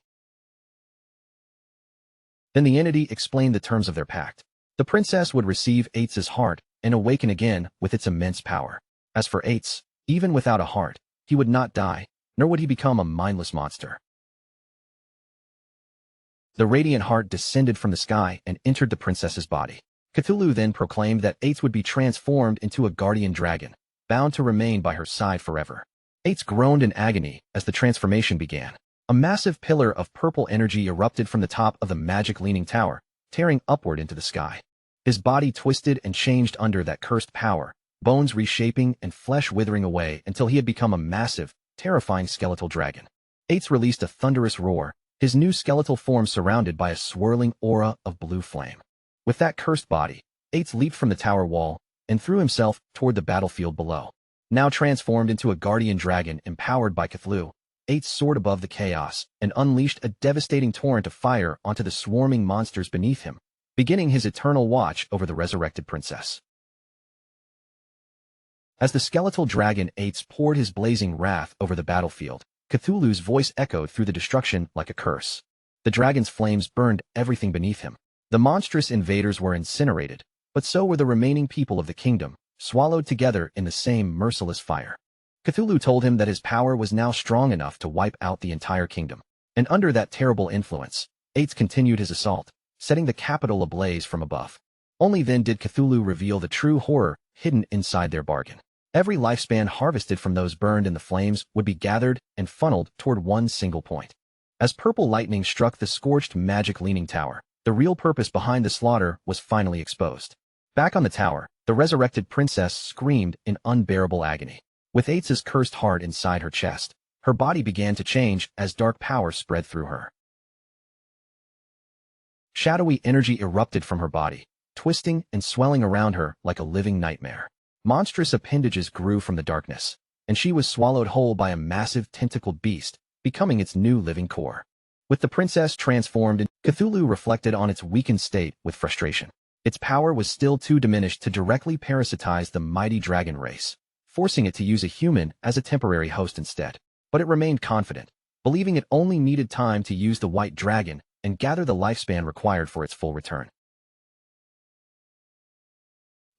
Then the entity explained the terms of their pact. The princess would receive Ates' heart and awaken again with its immense power. As for Ates, even without a heart, he would not die, nor would he become a mindless monster. The radiant heart descended from the sky and entered the princess's body. Cthulhu then proclaimed that Ates would be transformed into a guardian dragon, bound to remain by her side forever. Ates groaned in agony as the transformation began. A massive pillar of purple energy erupted from the top of the magic-leaning tower, tearing upward into the sky. His body twisted and changed under that cursed power, bones reshaping and flesh withering away until he had become a massive, terrifying skeletal dragon. Ates released a thunderous roar, his new skeletal form surrounded by a swirling aura of blue flame. With that cursed body, Ates leaped from the tower wall and threw himself toward the battlefield below. Now transformed into a guardian dragon empowered by Cthulhu, Ates soared above the chaos and unleashed a devastating torrent of fire onto the swarming monsters beneath him, beginning his eternal watch over the resurrected princess. As the skeletal dragon Ates poured his blazing wrath over the battlefield, Cthulhu's voice echoed through the destruction like a curse. The dragon's flames burned everything beneath him. The monstrous invaders were incinerated, but so were the remaining people of the kingdom, swallowed together in the same merciless fire. Cthulhu told him that his power was now strong enough to wipe out the entire kingdom. And under that terrible influence, Ates continued his assault, setting the capital ablaze from above. Only then did Cthulhu reveal the true horror hidden inside their bargain. Every lifespan harvested from those burned in the flames would be gathered and funneled toward one single point. As purple lightning struck the scorched magic leaning tower, the real purpose behind the slaughter was finally exposed. Back on the tower, the resurrected princess screamed in unbearable agony. With Ates's cursed heart inside her chest, her body began to change as dark power spread through her. Shadowy energy erupted from her body, twisting and swelling around her like a living nightmare. Monstrous appendages grew from the darkness, and she was swallowed whole by a massive tentacled beast, becoming its new living core. With the princess transformed, Cthulhu reflected on its weakened state with frustration. Its power was still too diminished to directly parasitize the mighty dragon race, forcing it to use a human as a temporary host instead. But it remained confident, believing it only needed time to use the white dragon and gather the lifespan required for its full return.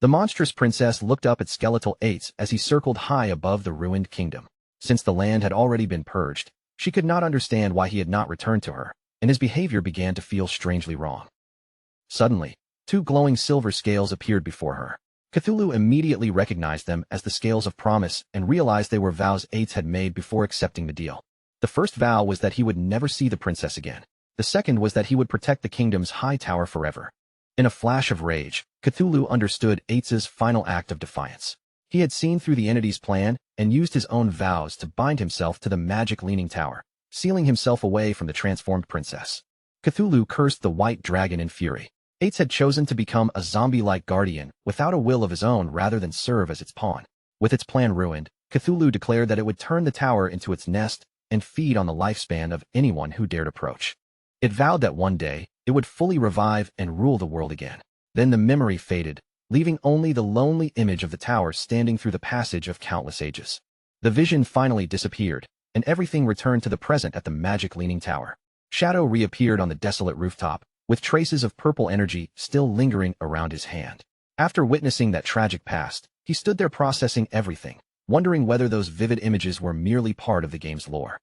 The monstrous princess looked up at skeletal Ates as he circled high above the ruined kingdom. Since the land had already been purged, she could not understand why he had not returned to her, and his behavior began to feel strangely wrong. Suddenly, two glowing silver scales appeared before her. Cthulhu immediately recognized them as the scales of promise and realized they were vows Ates had made before accepting the deal. The first vow was that he would never see the princess again. The second was that he would protect the kingdom's high tower forever. In a flash of rage, Cthulhu understood Ates's final act of defiance. He had seen through the entity's plan and used his own vows to bind himself to the magic leaning tower, sealing himself away from the transformed princess. Cthulhu cursed the white dragon in fury. Ates had chosen to become a zombie-like guardian without a will of his own rather than serve as its pawn. With its plan ruined, Cthulhu declared that it would turn the tower into its nest and feed on the lifespan of anyone who dared approach. It vowed that one day, it would fully revive and rule the world again. Then the memory faded, leaving only the lonely image of the tower standing through the passage of countless ages. The vision finally disappeared, and everything returned to the present at the magic leaning tower. Shadow reappeared on the desolate rooftop, with traces of purple energy still lingering around his hand. After witnessing that tragic past, he stood there processing everything, wondering whether those vivid images were merely part of the game's lore.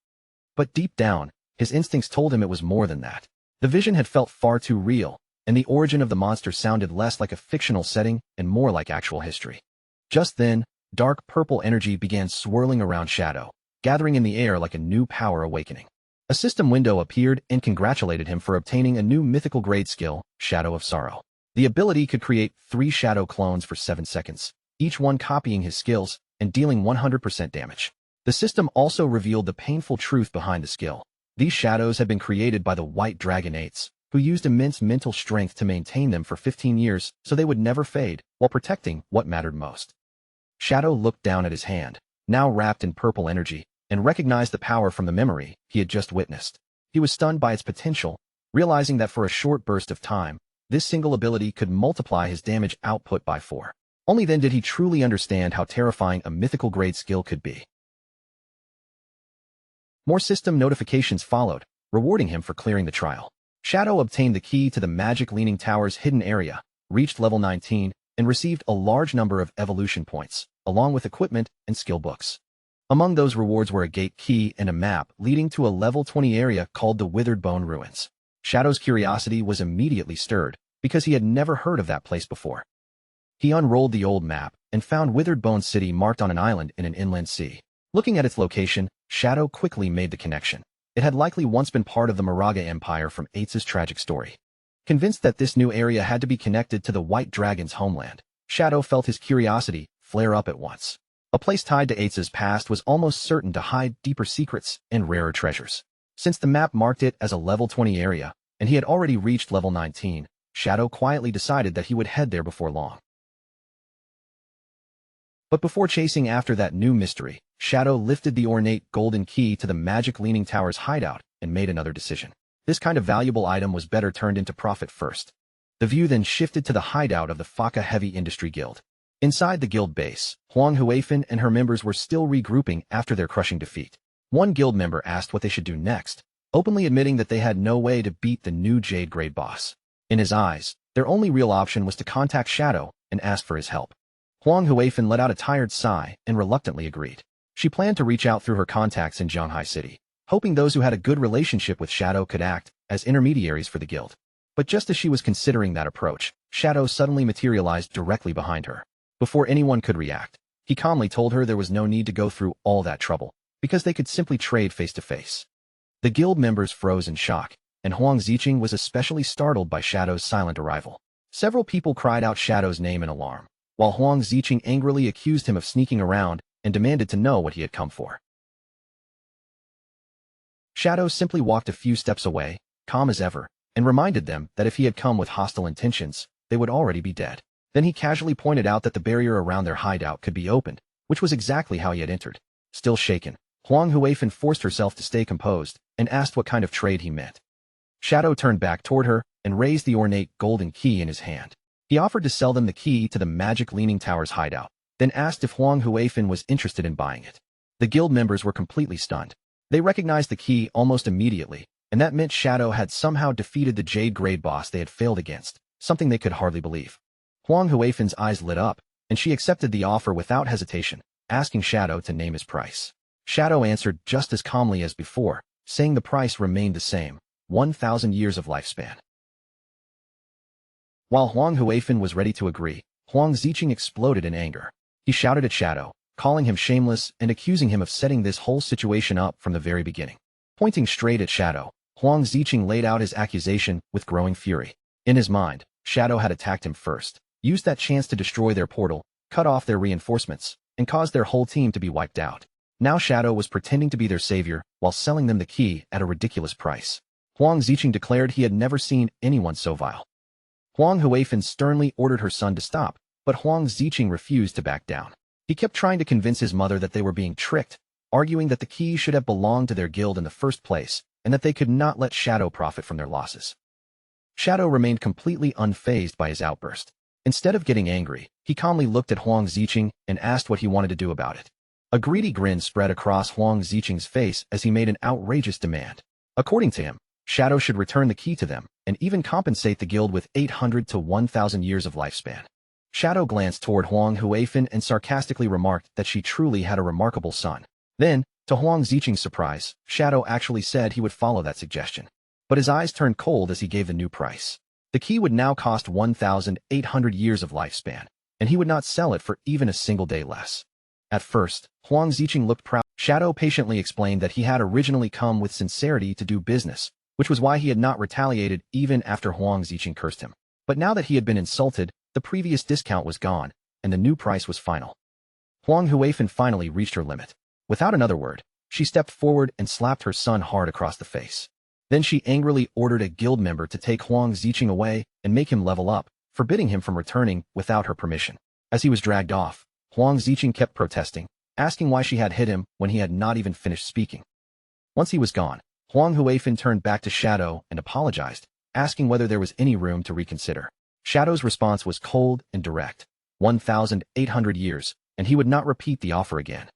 But deep down, his instincts told him it was more than that. The vision had felt far too real, and the origin of the monster sounded less like a fictional setting and more like actual history. Just then, dark purple energy began swirling around Shadow, gathering in the air like a new power awakening. A system window appeared and congratulated him for obtaining a new mythical grade skill, Shadow of Sorrow. The ability could create 3 Shadow clones for 7 seconds, each one copying his skills and dealing 100% damage. The system also revealed the painful truth behind the skill. These shadows had been created by the white dragon Ates, who used immense mental strength to maintain them for 15 years so they would never fade, while protecting what mattered most. Shadow looked down at his hand, now wrapped in purple energy, and recognized the power from the memory he had just witnessed. He was stunned by its potential, realizing that for a short burst of time, this single ability could multiply his damage output by 4. Only then did he truly understand how terrifying a mythical grade skill could be. More system notifications followed, rewarding him for clearing the trial. Shadow obtained the key to the magic leaning tower's hidden area, reached level 19, and received a large number of evolution points, along with equipment and skill books. Among those rewards were a gate key and a map leading to a level 20 area called the Withered Bone Ruins. Shadow's curiosity was immediately stirred, because he had never heard of that place before. He unrolled the old map and found Withered Bone City marked on an island in an inland sea. Looking at its location, Shadow quickly made the connection. It had likely once been part of the Moraga Empire from Ates's tragic story. Convinced that this new area had to be connected to the White Dragon's homeland, Shadow felt his curiosity flare up at once. A place tied to Ates's past was almost certain to hide deeper secrets and rarer treasures. Since the map marked it as a level 20 area, and he had already reached level 19, Shadow quietly decided that he would head there before long. But before chasing after that new mystery, Shadow lifted the ornate golden key to the magic leaning tower's hideout and made another decision. This kind of valuable item was better turned into profit first. The view then shifted to the hideout of the Faka Heavy Industry Guild. Inside the guild base, Huang Huifan and her members were still regrouping after their crushing defeat. One guild member asked what they should do next, openly admitting that they had no way to beat the new Jade Grade boss. In his eyes, Their only real option was to contact Shadow and ask for his help. Huang Huifan let out a tired sigh and reluctantly agreed. She planned to reach out through her contacts in Zhanghai City, hoping those who had a good relationship with Shadow could act as intermediaries for the guild. But just as she was considering that approach, Shadow suddenly materialized directly behind her. Before anyone could react, he calmly told her there was no need to go through all that trouble, because they could simply trade face to face. The guild members froze in shock, and Huang Ziqing was especially startled by Shadow's silent arrival. Several people cried out Shadow's name in alarm, while Huang Ziqing angrily accused him of sneaking around and demanded to know what he had come for. Shadow simply walked a few steps away, calm as ever, and reminded them that if he had come with hostile intentions, they would already be dead. Then he casually pointed out that the barrier around their hideout could be opened, which was exactly how he had entered. Still shaken, Huang Huifan forced herself to stay composed and asked what kind of trade he meant. Shadow turned back toward her and raised the ornate golden key in his hand. He offered to sell them the key to the magic Leaning Tower's hideout, then asked if Huang Huifan was interested in buying it. The guild members were completely stunned. They recognized the key almost immediately, and that meant Shadow had somehow defeated the Jade Grade boss they had failed against, something they could hardly believe. Huang Huifan's eyes lit up, and she accepted the offer without hesitation, asking Shadow to name his price. Shadow answered just as calmly as before, saying the price remained the same, 1,000 years of lifespan. While Huang Huifan was ready to agree, Huang Ziqing exploded in anger. He shouted at Shadow, calling him shameless and accusing him of setting this whole situation up from the very beginning. Pointing straight at Shadow, Huang Ziqing laid out his accusation with growing fury. In his mind, Shadow had attacked him first, used that chance to destroy their portal, cut off their reinforcements, and caused their whole team to be wiped out. Now Shadow was pretending to be their savior while selling them the key at a ridiculous price. Huang Ziqing declared he had never seen anyone so vile. Huang Huifan sternly ordered her son to stop, but Huang Ziqing refused to back down. He kept trying to convince his mother that they were being tricked, arguing that the key should have belonged to their guild in the first place, and that they could not let Shadow profit from their losses. Shadow remained completely unfazed by his outburst. Instead of getting angry, he calmly looked at Huang Ziqing and asked what he wanted to do about it. A greedy grin spread across Huang Ziqing's face as he made an outrageous demand. According to him, Shadow should return the key to them, and even compensate the guild with 800 to 1,000 years of lifespan. Shadow glanced toward Huang Huifan and sarcastically remarked that she truly had a remarkable son. Then, to Huang Ziqing's surprise, Shadow actually said he would follow that suggestion. But his eyes turned cold as he gave the new price. The key would now cost 1,800 years of lifespan, and he would not sell it for even a single day less. At first, Huang Ziqing looked proud. Shadow patiently explained that he had originally come with sincerity to do business, which was why he had not retaliated even after Huang Ziqing cursed him. But now that he had been insulted, the previous discount was gone, and the new price was final. Huang Huifan finally reached her limit. Without another word, she stepped forward and slapped her son hard across the face. Then she angrily ordered a guild member to take Huang Ziqing away and make him level up, forbidding him from returning without her permission. As he was dragged off, Huang Ziqing kept protesting, asking why she had hit him when he had not even finished speaking. Once he was gone, Huang Huifan turned back to Shadow and apologized, asking whether there was any room to reconsider. Shadow's response was cold and direct. 1,800 years, and he would not repeat the offer again.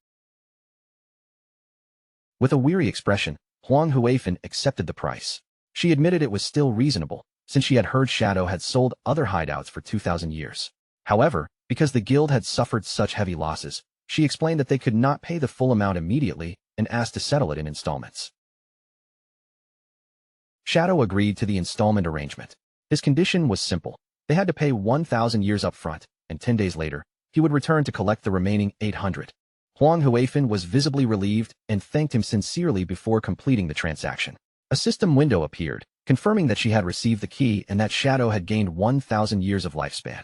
With a weary expression, Huang Huifan accepted the price. She admitted it was still reasonable, since she had heard Shadow had sold other hideouts for 2,000 years. However, because the guild had suffered such heavy losses, she explained that they could not pay the full amount immediately and asked to settle it in installments. Shadow agreed to the installment arrangement. His condition was simple. They had to pay 1,000 years up front, and 10 days later, he would return to collect the remaining 800. Huang Huifan was visibly relieved and thanked him sincerely before completing the transaction. A system window appeared, confirming that she had received the key and that Shadow had gained 1,000 years of lifespan.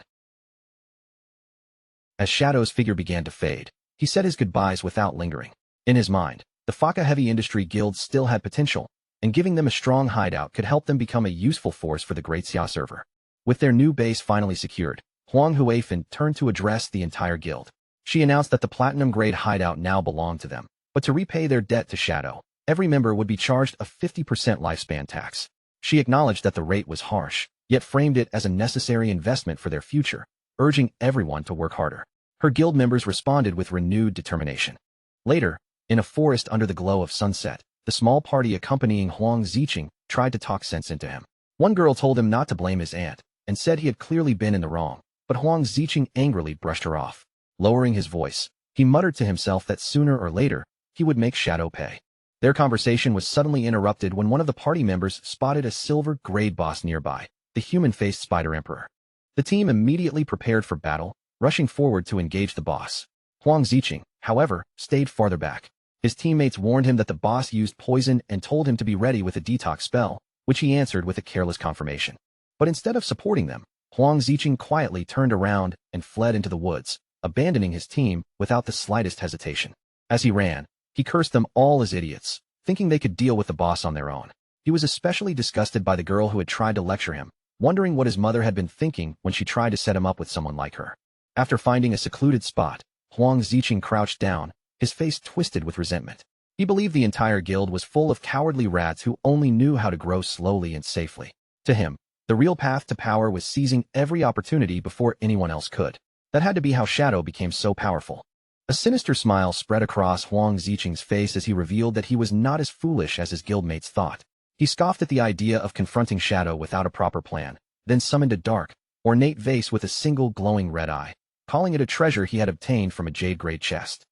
As Shadow's figure began to fade, he said his goodbyes without lingering. In his mind, the Faka Heavy Industry Guild still had potential, and giving them a strong hideout could help them become a useful force for the Great Xia server. With their new base finally secured, Huang Huifan turned to address the entire guild. She announced that the platinum-grade hideout now belonged to them, but to repay their debt to Shadow, every member would be charged a 50% lifespan tax. She acknowledged that the rate was harsh, yet framed it as a necessary investment for their future, urging everyone to work harder. Her guild members responded with renewed determination. Later, in a forest under the glow of sunset, the small party accompanying Huang Ziqing tried to talk sense into him. One girl told him not to blame his aunt, and said he had clearly been in the wrong, but Huang Ziqing angrily brushed her off. Lowering his voice, he muttered to himself that sooner or later, he would make Shadow pay. Their conversation was suddenly interrupted when one of the party members spotted a silver-grade boss nearby, the human-faced Spider Emperor. The team immediately prepared for battle, rushing forward to engage the boss. Huang Ziqing, however, stayed farther back. His teammates warned him that the boss used poison and told him to be ready with a detox spell, which he answered with a careless confirmation. But instead of supporting them, Huang Ziqing quietly turned around and fled into the woods, abandoning his team without the slightest hesitation. As he ran, he cursed them all as idiots, thinking they could deal with the boss on their own. He was especially disgusted by the girl who had tried to lecture him, wondering what his mother had been thinking when she tried to set him up with someone like her. After finding a secluded spot, Huang Ziqing crouched down, his face twisted with resentment. He believed the entire guild was full of cowardly rats who only knew how to grow slowly and safely. To him, the real path to power was seizing every opportunity before anyone else could. That had to be how Shadow became so powerful. A sinister smile spread across Huang Ziqing's face as he revealed that he was not as foolish as his guildmates thought. He scoffed at the idea of confronting Shadow without a proper plan, then summoned a dark, ornate vase with a single glowing red eye, calling it a treasure he had obtained from a jade-grade chest.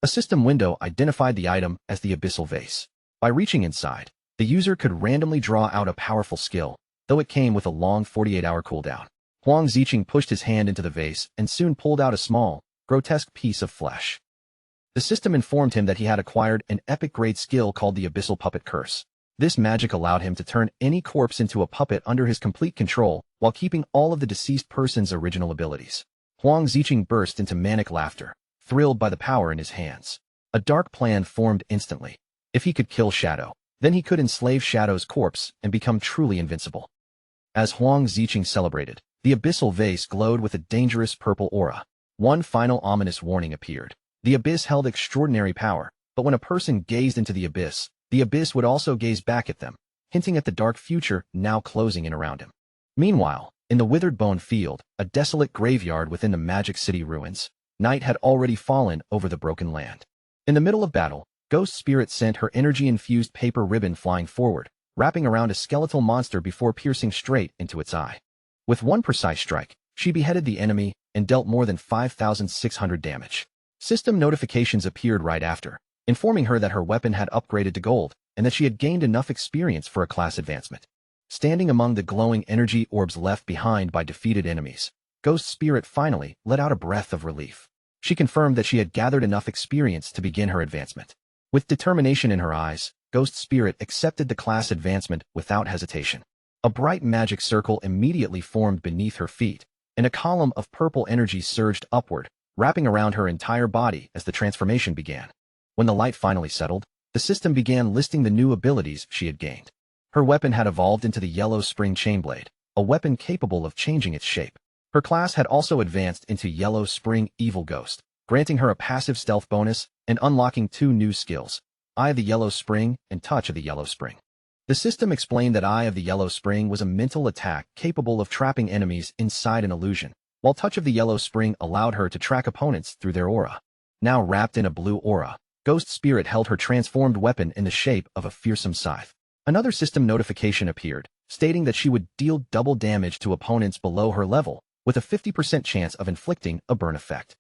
A system window identified the item as the Abyssal Vase. By reaching inside, the user could randomly draw out a powerful skill, though it came with a long 48-hour cooldown. Huang Ziqing pushed his hand into the vase and soon pulled out a small, grotesque piece of flesh. The system informed him that he had acquired an epic-grade skill called the Abyssal Puppet Curse. This magic allowed him to turn any corpse into a puppet under his complete control while keeping all of the deceased person's original abilities. Huang Ziqing burst into manic laughter, thrilled by the power in his hands. A dark plan formed instantly. If he could kill Shadow, then he could enslave Shadow's corpse and become truly invincible. As Huang Ziqing celebrated, the Abyssal Vase glowed with a dangerous purple aura. One final ominous warning appeared. The abyss held extraordinary power, but when a person gazed into the abyss would also gaze back at them, hinting at the dark future now closing in around him. Meanwhile, in the withered bone field, a desolate graveyard within the Magic City ruins, night had already fallen over the broken land. In the middle of battle, Ghost Spirit sent her energy-infused paper ribbon flying forward, wrapping around a skeletal monster before piercing straight into its eye. With one precise strike, she beheaded the enemy and dealt more than 5,600 damage. System notifications appeared right after, informing her that her weapon had upgraded to gold and that she had gained enough experience for a class advancement. Standing among the glowing energy orbs left behind by defeated enemies, Ghost Spirit finally let out a breath of relief. She confirmed that she had gathered enough experience to begin her advancement. With determination in her eyes, Ghost Spirit accepted the class advancement without hesitation. A bright magic circle immediately formed beneath her feet, and a column of purple energy surged upward, wrapping around her entire body as the transformation began. When the light finally settled, the system began listing the new abilities she had gained. Her weapon had evolved into the Yellow Spring Chainblade, a weapon capable of changing its shape. Her class had also advanced into Yellow Spring Evil Ghost, granting her a passive stealth bonus and unlocking two new skills, Eye of the Yellow Spring and Touch of the Yellow Spring. The system explained that Eye of the Yellow Spring was a mental attack capable of trapping enemies inside an illusion, while Touch of the Yellow Spring allowed her to track opponents through their aura. Now wrapped in a blue aura, Ghost Spirit held her transformed weapon in the shape of a fearsome scythe. Another system notification appeared, stating that she would deal double damage to opponents below her level, with a 50% chance of inflicting a burn effect.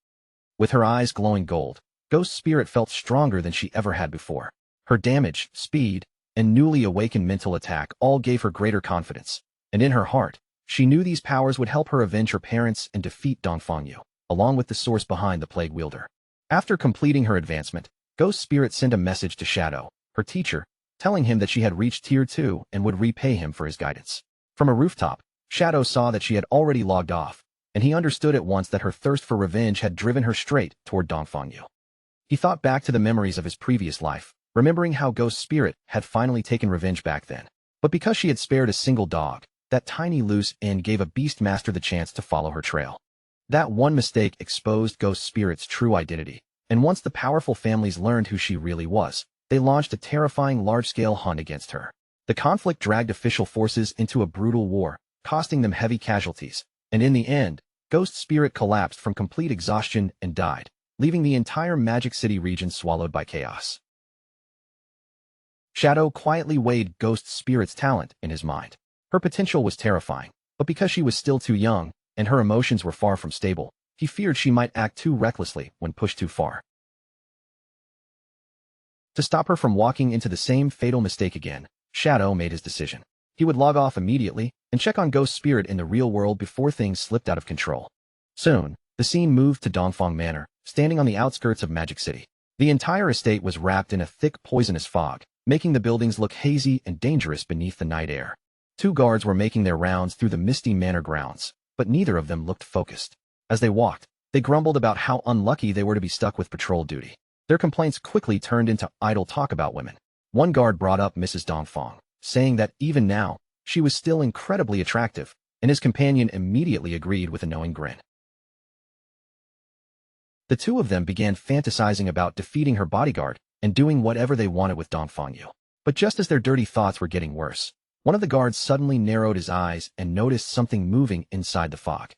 With her eyes glowing gold, Ghost Spirit felt stronger than she ever had before. Her damage, speed, and newly awakened mental attack all gave her greater confidence, and in her heart, she knew these powers would help her avenge her parents and defeat Dongfangyu, along with the source behind the Plague Wielder. After completing her advancement, Ghost Spirit sent a message to Shadow, her teacher, telling him that she had reached Tier 2 and would repay him for his guidance. From a rooftop, Shadow saw that she had already logged off, and he understood at once that her thirst for revenge had driven her straight toward Dongfangyu. He thought back to the memories of his previous life, remembering how Ghost Spirit had finally taken revenge back then. But because she had spared a single dog, that tiny loose end gave a Beastmaster the chance to follow her trail. That one mistake exposed Ghost Spirit's true identity, and once the powerful families learned who she really was, they launched a terrifying large-scale hunt against her. The conflict dragged official forces into a brutal war, costing them heavy casualties, and in the end, Ghost Spirit collapsed from complete exhaustion and died, leaving the entire Magic City region swallowed by chaos. Shadow quietly weighed Ghost Spirit's talent in his mind. Her potential was terrifying, but because she was still too young, and her emotions were far from stable, he feared she might act too recklessly when pushed too far. To stop her from walking into the same fatal mistake again, Shadow made his decision. He would log off immediately and check on Ghost Spirit in the real world before things slipped out of control. Soon, the scene moved to Dongfang Manor, standing on the outskirts of Magic City. The entire estate was wrapped in a thick poisonous fog, making the buildings look hazy and dangerous beneath the night air. 2 guards were making their rounds through the misty manor grounds, but neither of them looked focused. As they walked, they grumbled about how unlucky they were to be stuck with patrol duty. Their complaints quickly turned into idle talk about women. One guard brought up Mrs. Dongfang, saying that even now, she was still incredibly attractive, and his companion immediately agreed with a knowing grin. The two of them began fantasizing about defeating her bodyguard and doing whatever they wanted with Dongfang Yu. But just as their dirty thoughts were getting worse, one of the guards suddenly narrowed his eyes and noticed something moving inside the fog.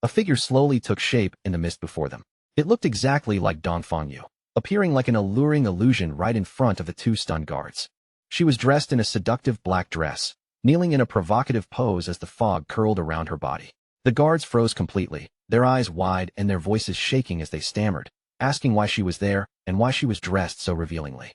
A figure slowly took shape in the mist before them. It looked exactly like Dongfang Yu, appearing like an alluring illusion right in front of the 2 stunned guards. She was dressed in a seductive black dress, kneeling in a provocative pose as the fog curled around her body. The guards froze completely, their eyes wide and their voices shaking as they stammered, asking why she was there and why she was dressed so revealingly.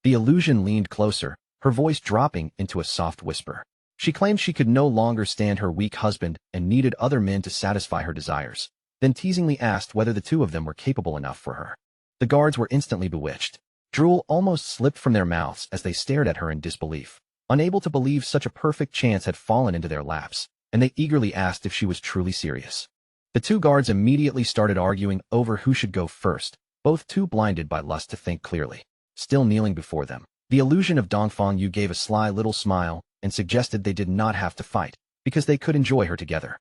The illusion leaned closer, her voice dropping into a soft whisper. She claimed she could no longer stand her weak husband and needed other men to satisfy her desires, then teasingly asked whether the 2 of them were capable enough for her. The guards were instantly bewitched. Drool almost slipped from their mouths as they stared at her in disbelief, unable to believe such a perfect chance had fallen into their laps, and they eagerly asked if she was truly serious. The 2 guards immediately started arguing over who should go first, both too blinded by lust to think clearly. Still kneeling before them, the illusion of Dongfang Yu gave a sly little smile and suggested they did not have to fight, because they could enjoy her together.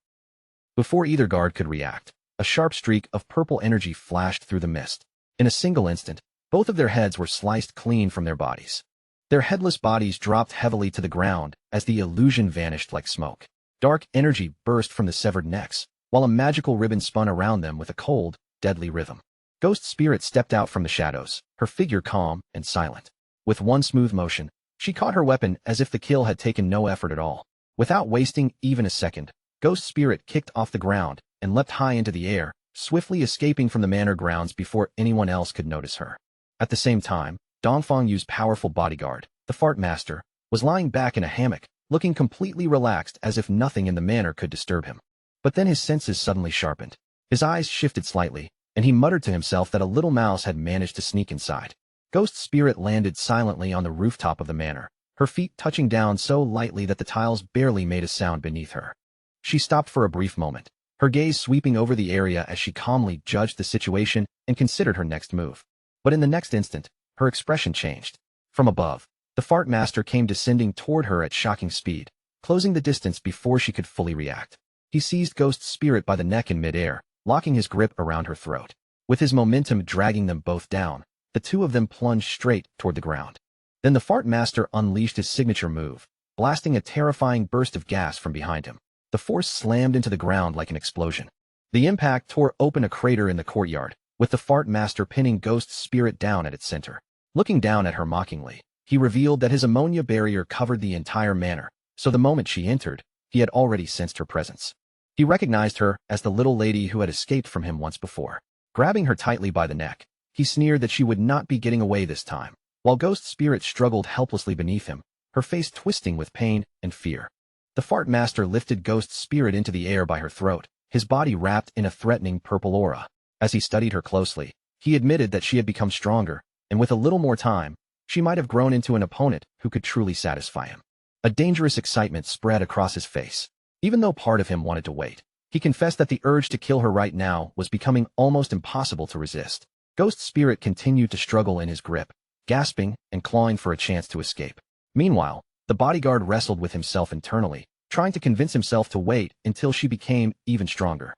Before either guard could react, a sharp streak of purple energy flashed through the mist. In a single instant, both of their heads were sliced clean from their bodies. Their headless bodies dropped heavily to the ground as the illusion vanished like smoke. Dark energy burst from the severed necks, while a magical ribbon spun around them with a cold, deadly rhythm. Ghost Spirit stepped out from the shadows, her figure calm and silent. With one smooth motion, she caught her weapon as if the kill had taken no effort at all. Without wasting even a second, Ghost Spirit kicked off the ground and leapt high into the air, swiftly escaping from the manor grounds before anyone else could notice her. At the same time, Dongfang Yu's powerful bodyguard, the Fart Master, was lying back in a hammock, looking completely relaxed as if nothing in the manor could disturb him. But then his senses suddenly sharpened. His eyes shifted slightly, and he muttered to himself that a little mouse had managed to sneak inside. Ghost Spirit landed silently on the rooftop of the manor, her feet touching down so lightly that the tiles barely made a sound beneath her. She stopped for a brief moment, her gaze sweeping over the area as she calmly judged the situation and considered her next move. But in the next instant, her expression changed. From above, the Fart Master came descending toward her at shocking speed, closing the distance before she could fully react. He seized Ghost Spirit by the neck in midair, locking his grip around her throat. With his momentum dragging them both down, the 2 of them plunged straight toward the ground. Then the Fart Master unleashed his signature move, blasting a terrifying burst of gas from behind him. The force slammed into the ground like an explosion. The impact tore open a crater in the courtyard, with the Fart Master pinning Ghost Spirit down at its center. Looking down at her mockingly, he revealed that his ammonia barrier covered the entire manor, so the moment she entered, he had already sensed her presence. He recognized her as the little lady who had escaped from him once before. Grabbing her tightly by the neck, he sneered that she would not be getting away this time, while Ghost Spirit struggled helplessly beneath him, her face twisting with pain and fear. The Fart Master lifted Ghost Spirit into the air by her throat, his body wrapped in a threatening purple aura. As he studied her closely, he admitted that she had become stronger, and with a little more time, she might have grown into an opponent who could truly satisfy him. A dangerous excitement spread across his face. Even though part of him wanted to wait, he confessed that the urge to kill her right now was becoming almost impossible to resist. Ghost Spirit continued to struggle in his grip, gasping and clawing for a chance to escape. Meanwhile, the bodyguard wrestled with himself internally, trying to convince himself to wait until she became even stronger.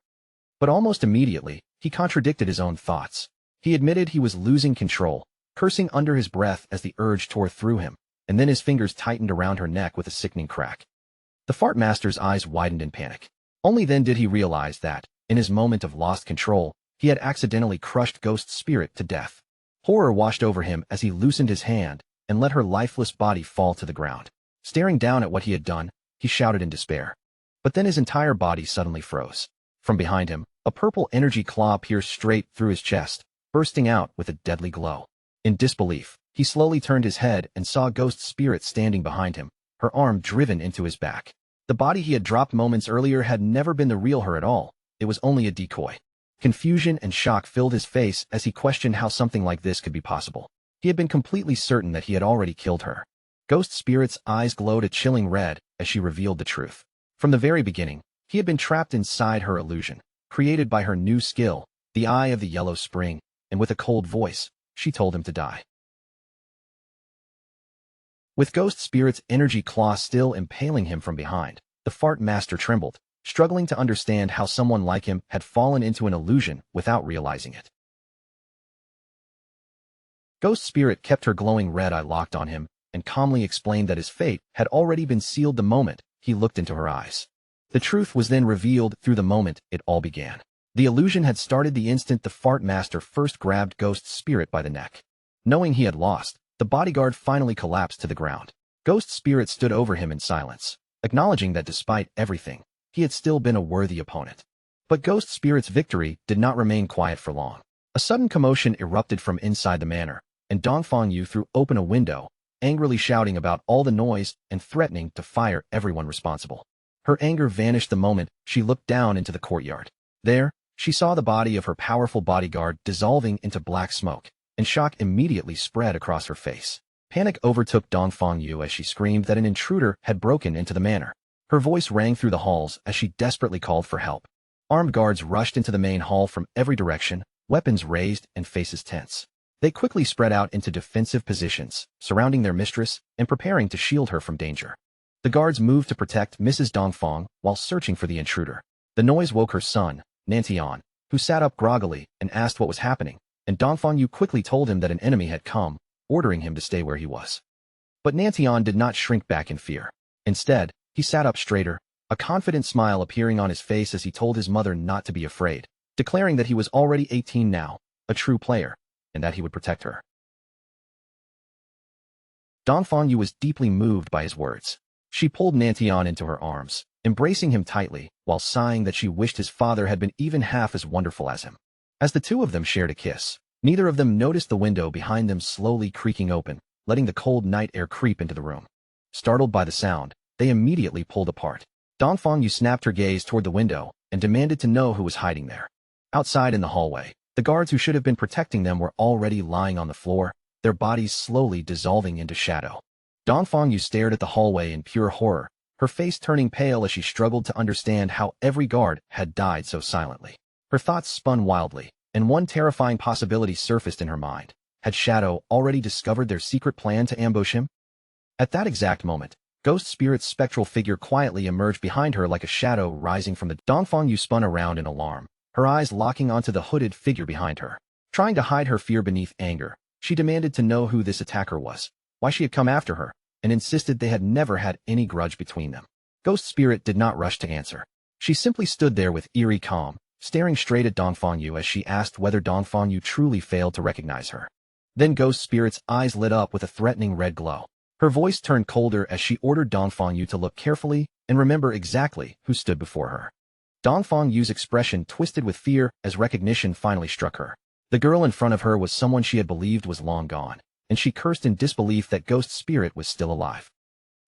But almost immediately, he contradicted his own thoughts. He admitted he was losing control, cursing under his breath as the urge tore through him, and then his fingers tightened around her neck with a sickening crack. The Fart Master's eyes widened in panic. Only then did he realize that, in his moment of lost control, he had accidentally crushed Ghost Spirit to death. Horror washed over him as he loosened his hand and let her lifeless body fall to the ground. Staring down at what he had done, he shouted in despair. But then his entire body suddenly froze. From behind him, a purple energy claw pierced straight through his chest, bursting out with a deadly glow. In disbelief, he slowly turned his head and saw Ghost Spirit standing behind him, her arm driven into his back. The body he had dropped moments earlier had never been the real her at all. It was only a decoy. Confusion and shock filled his face as he questioned how something like this could be possible. He had been completely certain that he had already killed her. Ghost Spirit's eyes glowed a chilling red as she revealed the truth. From the very beginning, he had been trapped inside her illusion, created by her new skill, the Eye of the Yellow Spring, and with a cold voice, she told him to die. With Ghost Spirit's energy claw still impaling him from behind, the Fart Master trembled, struggling to understand how someone like him had fallen into an illusion without realizing it. Ghost Spirit kept her glowing red eye locked on him and calmly explained that his fate had already been sealed the moment he looked into her eyes. The truth was then revealed through the moment it all began. The illusion had started the instant the Fart Master first grabbed Ghost Spirit by the neck. Knowing he had lost, the bodyguard finally collapsed to the ground. Ghost Spirit stood over him in silence, acknowledging that despite everything, he had still been a worthy opponent. But Ghost Spirit's victory did not remain quiet for long. A sudden commotion erupted from inside the manor, and Dongfang Yu threw open a window, angrily shouting about all the noise and threatening to fire everyone responsible. Her anger vanished the moment she looked down into the courtyard. There, she saw the body of her powerful bodyguard dissolving into black smoke, and shock immediately spread across her face. Panic overtook Dongfang Yu as she screamed that an intruder had broken into the manor. Her voice rang through the halls as she desperately called for help. Armed guards rushed into the main hall from every direction, weapons raised and faces tense. They quickly spread out into defensive positions, surrounding their mistress and preparing to shield her from danger. The guards moved to protect Mrs. Dongfang while searching for the intruder. The noise woke her son, Nantian, who sat up groggily and asked what was happening, and Dongfang Yu quickly told him that an enemy had come, ordering him to stay where he was. But Nantian did not shrink back in fear. Instead, he sat up straighter, a confident smile appearing on his face as he told his mother not to be afraid, declaring that he was already 18 now, a true player, and that he would protect her. Dongfang Yu was deeply moved by his words. She pulled Nantian into her arms, embracing him tightly, while sighing that she wished his father had been even half as wonderful as him. As the two of them shared a kiss, neither of them noticed the window behind them slowly creaking open, letting the cold night air creep into the room. Startled by the sound, they immediately pulled apart. Dongfang Yu snapped her gaze toward the window and demanded to know who was hiding there. Outside in the hallway, the guards who should have been protecting them were already lying on the floor, their bodies slowly dissolving into shadow. Dongfang Yu stared at the hallway in pure horror, her face turning pale as she struggled to understand how every guard had died so silently. Her thoughts spun wildly, and one terrifying possibility surfaced in her mind. Had Shadow already discovered their secret plan to ambush him? At that exact moment, Ghost Spirit's spectral figure quietly emerged behind her like a shadow rising from the Dongfang Yu spun around in alarm, her eyes locking onto the hooded figure behind her. Trying to hide her fear beneath anger, she demanded to know who this attacker was, why she had come after her, and insisted they had never had any grudge between them. Ghost Spirit did not rush to answer. She simply stood there with eerie calm, staring straight at Dongfang Yu as she asked whether Dongfang Yu truly failed to recognize her. Then Ghost Spirit's eyes lit up with a threatening red glow. Her voice turned colder as she ordered Dongfang Yu to look carefully and remember exactly who stood before her. Dongfang Yu's expression twisted with fear as recognition finally struck her. The girl in front of her was someone she had believed was long gone, and she cursed in disbelief that Ghost Spirit was still alive.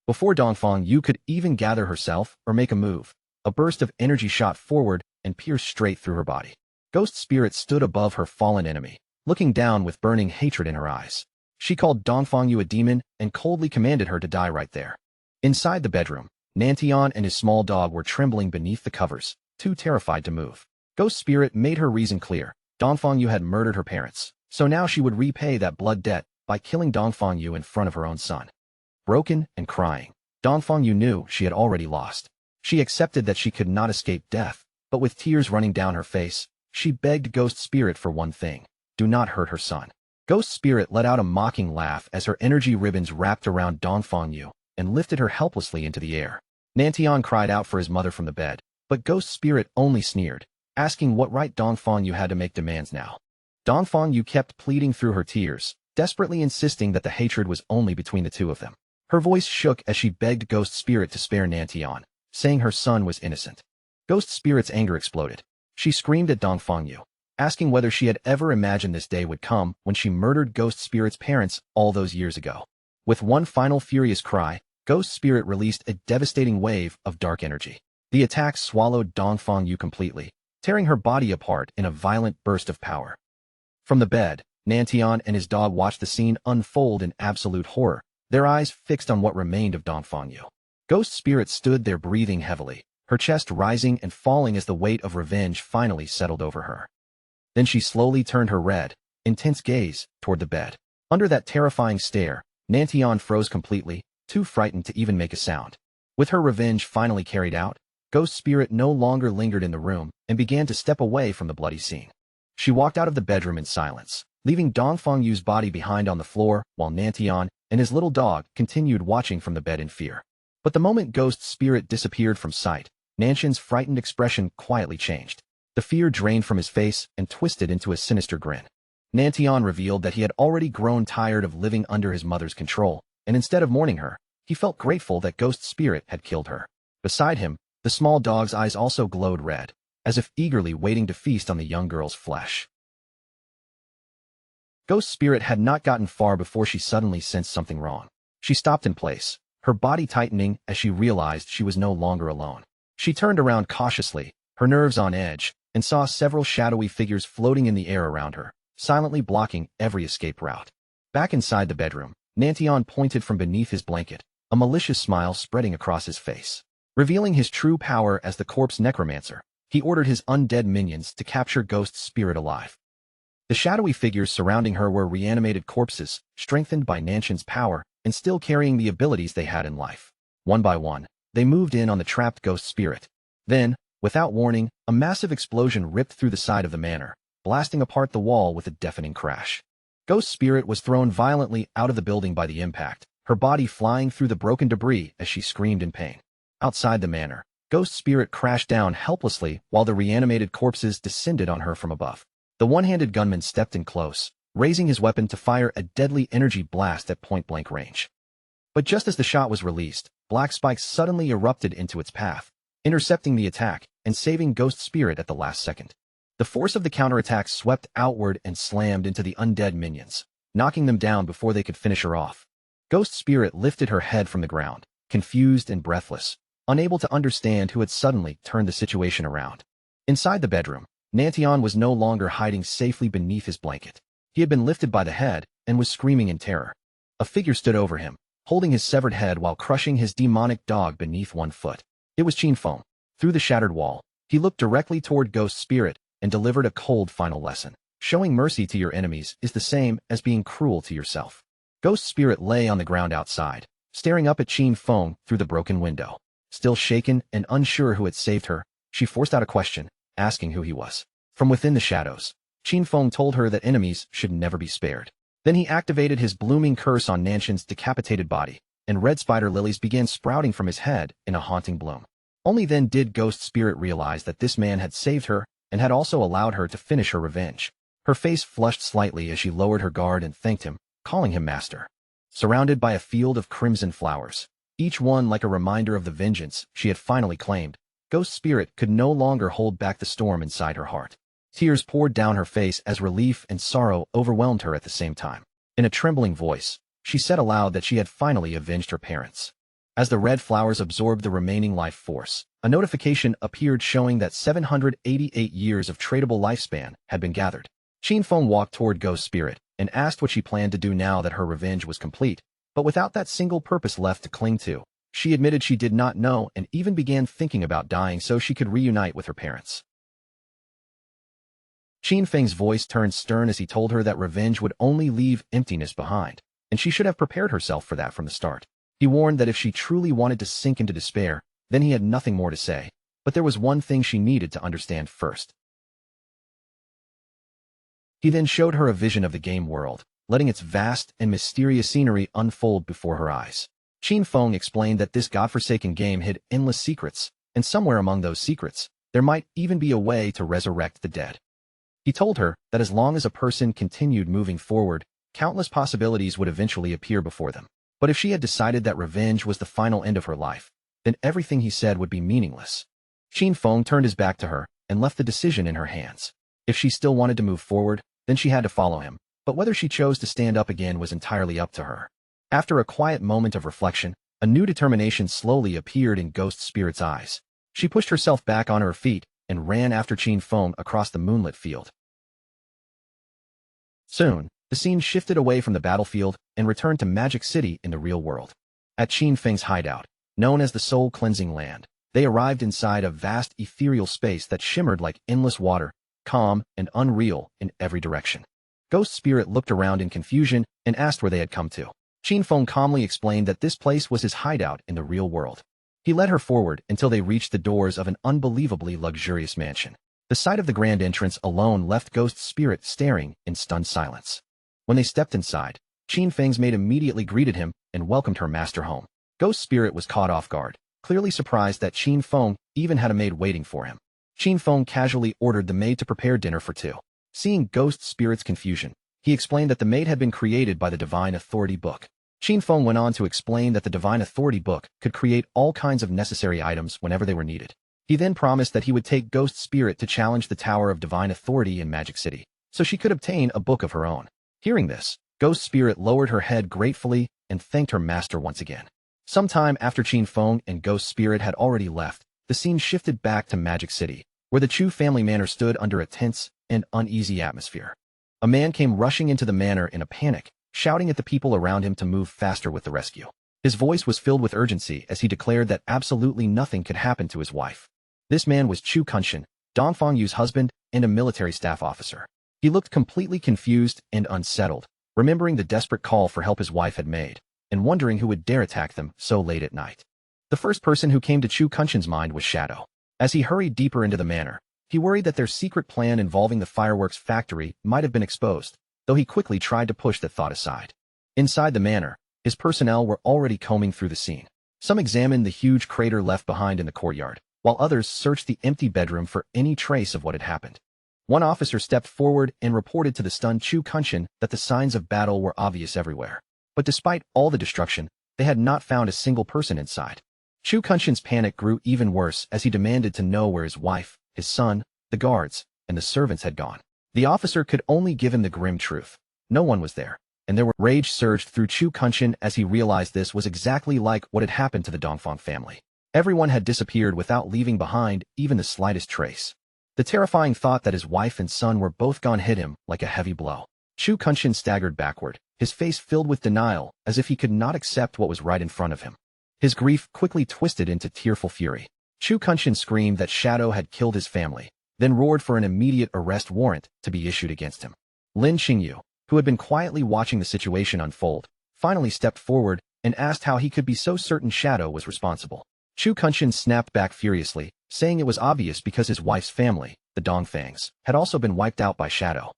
Before Dongfang Yu could even gather herself or make a move, a burst of energy shot forward and pierced straight through her body. Ghost Spirit stood above her fallen enemy, looking down with burning hatred in her eyes. She called Dongfang Yu a demon and coldly commanded her to die right there. Inside the bedroom, Nantian and his small dog were trembling beneath the covers, too terrified to move. Ghost Spirit made her reason clear. Dongfang Yu had murdered her parents, so now she would repay that blood debt by killing Dongfang Yu in front of her own son. Broken and crying, Dongfang Yu knew she had already lost. She accepted that she could not escape death, but with tears running down her face, she begged Ghost Spirit for one thing: do not hurt her son. Ghost Spirit let out a mocking laugh as her energy ribbons wrapped around Dongfang Yu and lifted her helplessly into the air. Nantian cried out for his mother from the bed, but Ghost Spirit only sneered, asking what right Dongfang Yu had to make demands now. Dongfang Yu kept pleading through her tears, desperately insisting that the hatred was only between the two of them. Her voice shook as she begged Ghost Spirit to spare Nantian, saying her son was innocent. Ghost Spirit's anger exploded. She screamed at Dongfang Yu, asking whether she had ever imagined this day would come when she murdered Ghost Spirit's parents all those years ago. With one final furious cry, Ghost Spirit released a devastating wave of dark energy. The attack swallowed Dongfang Yu completely, tearing her body apart in a violent burst of power. From the bed, Nantian and his dog watched the scene unfold in absolute horror, their eyes fixed on what remained of Dongfang Yu. Ghost Spirit stood there breathing heavily, her chest rising and falling as the weight of revenge finally settled over her. Then she slowly turned her red, intense gaze toward the bed. Under that terrifying stare, Nantian froze completely, too frightened to even make a sound. With her revenge finally carried out, Ghost Spirit no longer lingered in the room and began to step away from the bloody scene. She walked out of the bedroom in silence, leaving Dongfang Yu's body behind on the floor while Nantian and his little dog continued watching from the bed in fear. But the moment Ghost Spirit disappeared from sight, Nanshan's frightened expression quietly changed. The fear drained from his face and twisted into a sinister grin. Nantian revealed that he had already grown tired of living under his mother's control, and instead of mourning her, he felt grateful that Ghost Spirit had killed her. Beside him, the small dog's eyes also glowed red, as if eagerly waiting to feast on the young girl's flesh. Ghost Spirit had not gotten far before she suddenly sensed something wrong. She stopped in place, her body tightening as she realized she was no longer alone. She turned around cautiously, her nerves on edge, and saw several shadowy figures floating in the air around her, silently blocking every escape route. Back inside the bedroom, Nantian pointed from beneath his blanket, a malicious smile spreading across his face. Revealing his true power as the corpse necromancer, he ordered his undead minions to capture Ghost Spirit alive. The shadowy figures surrounding her were reanimated corpses, strengthened by Nanshan's power and still carrying the abilities they had in life. One by one, they moved in on the trapped Ghost Spirit. Then, without warning, a massive explosion ripped through the side of the manor, blasting apart the wall with a deafening crash. Ghost Spirit was thrown violently out of the building by the impact, her body flying through the broken debris as she screamed in pain. Outside the manor, Ghost Spirit crashed down helplessly while the reanimated corpses descended on her from above. The one-handed gunman stepped in close, raising his weapon to fire a deadly energy blast at point-blank range. But just as the shot was released, black spikes suddenly erupted into its path, intercepting the attack and saving Ghost Spirit at the last second. The force of the counterattack swept outward and slammed into the undead minions, knocking them down before they could finish her off. Ghost Spirit lifted her head from the ground, confused and breathless, unable to understand who had suddenly turned the situation around. Inside the bedroom, Nantian was no longer hiding safely beneath his blanket. He had been lifted by the head and was screaming in terror. A figure stood over him, holding his severed head while crushing his demonic dog beneath one foot. It was Qinfeng. Through the shattered wall, he looked directly toward Ghost Spirit and delivered a cold final lesson. Showing mercy to your enemies is the same as being cruel to yourself. Ghost Spirit lay on the ground outside, staring up at Qinfeng through the broken window. Still shaken and unsure who had saved her, she forced out a question, asking who he was. From within the shadows, Qinfeng told her that enemies should never be spared. Then he activated his blooming curse on Nanshan's decapitated body, and red spider lilies began sprouting from his head in a haunting bloom. Only then did Ghost Spirit realize that this man had saved her and had also allowed her to finish her revenge. Her face flushed slightly as she lowered her guard and thanked him, calling him master. Surrounded by a field of crimson flowers, each one like a reminder of the vengeance she had finally claimed, Ghost Spirit could no longer hold back the storm inside her heart. Tears poured down her face as relief and sorrow overwhelmed her at the same time. In a trembling voice, she said aloud that she had finally avenged her parents. As the red flowers absorbed the remaining life force, a notification appeared showing that 788 years of tradable lifespan had been gathered. Qinfeng walked toward Ghost Spirit and asked what she planned to do now that her revenge was complete, but without that single purpose left to cling to. She admitted she did not know and even began thinking about dying so she could reunite with her parents. Qinfeng's voice turned stern as he told her that revenge would only leave emptiness behind, and she should have prepared herself for that from the start. He warned that if she truly wanted to sink into despair, then he had nothing more to say, but there was one thing she needed to understand first. He then showed her a vision of the game world, letting its vast and mysterious scenery unfold before her eyes. Qinfeng explained that this godforsaken game hid endless secrets, and somewhere among those secrets, there might even be a way to resurrect the dead. He told her that as long as a person continued moving forward, countless possibilities would eventually appear before them. But if she had decided that revenge was the final end of her life, then everything he said would be meaningless. Qin Feng turned his back to her and left the decision in her hands. If she still wanted to move forward, then she had to follow him, but whether she chose to stand up again was entirely up to her. After a quiet moment of reflection, a new determination slowly appeared in Ghost Spirit's eyes. She pushed herself back on her feet and ran after Qin Feng across the moonlit field. Soon, the scene shifted away from the battlefield and returned to Magic City in the real world. At Qin Feng's hideout, known as the Soul Cleansing Land, they arrived inside a vast ethereal space that shimmered like endless water, calm and unreal in every direction. Ghost Spirit looked around in confusion and asked where they had come to. Qin Feng calmly explained that this place was his hideout in the real world. He led her forward until they reached the doors of an unbelievably luxurious mansion. The sight of the grand entrance alone left Ghost Spirit staring in stunned silence. When they stepped inside, Qin Feng's maid immediately greeted him and welcomed her master home. Ghost Spirit was caught off guard, clearly surprised that Qin Feng even had a maid waiting for him. Qin Feng casually ordered the maid to prepare dinner for two. Seeing Ghost Spirit's confusion, he explained that the maid had been created by the Divine Authority book. Qin Feng went on to explain that the Divine Authority book could create all kinds of necessary items whenever they were needed. He then promised that he would take Ghost Spirit to challenge the Tower of Divine Authority in Magic City, so she could obtain a book of her own. Hearing this, Ghost Spirit lowered her head gratefully and thanked her master once again. Sometime after Qin Feng and Ghost Spirit had already left, the scene shifted back to Magic City, where the Chu family manor stood under a tense and uneasy atmosphere. A man came rushing into the manor in a panic, shouting at the people around him to move faster with the rescue. His voice was filled with urgency as he declared that absolutely nothing could happen to his wife. This man was Chu Kunshan, Dongfang Yu's husband and a military staff officer. He looked completely confused and unsettled, remembering the desperate call for help his wife had made, and wondering who would dare attack them so late at night. The first person who came to Chu Kunshan's mind was Shadow. As he hurried deeper into the manor, he worried that their secret plan involving the fireworks factory might have been exposed, though he quickly tried to push that thought aside. Inside the manor, his personnel were already combing through the scene. Some examined the huge crater left behind in the courtyard, while others searched the empty bedroom for any trace of what had happened. One officer stepped forward and reported to the stunned Chu Kunshan that the signs of battle were obvious everywhere. But despite all the destruction, they had not found a single person inside. Chu Kunshan's panic grew even worse as he demanded to know where his wife, his son, the guards, and the servants had gone. The officer could only give him the grim truth. No one was there, and rage surged through Chu Kunshan as he realized this was exactly like what had happened to the Dongfang family. Everyone had disappeared without leaving behind even the slightest trace. The terrifying thought that his wife and son were both gone hit him like a heavy blow. Chu Kunshan staggered backward, his face filled with denial, as if he could not accept what was right in front of him. His grief quickly twisted into tearful fury. Chu Kunshan screamed that Shadow had killed his family, then roared for an immediate arrest warrant to be issued against him. Lin Qingyu, who had been quietly watching the situation unfold, finally stepped forward and asked how he could be so certain Shadow was responsible. Chu Kunshan snapped back furiously, saying it was obvious because his wife's family, the Dongfangs, had also been wiped out by Shadow.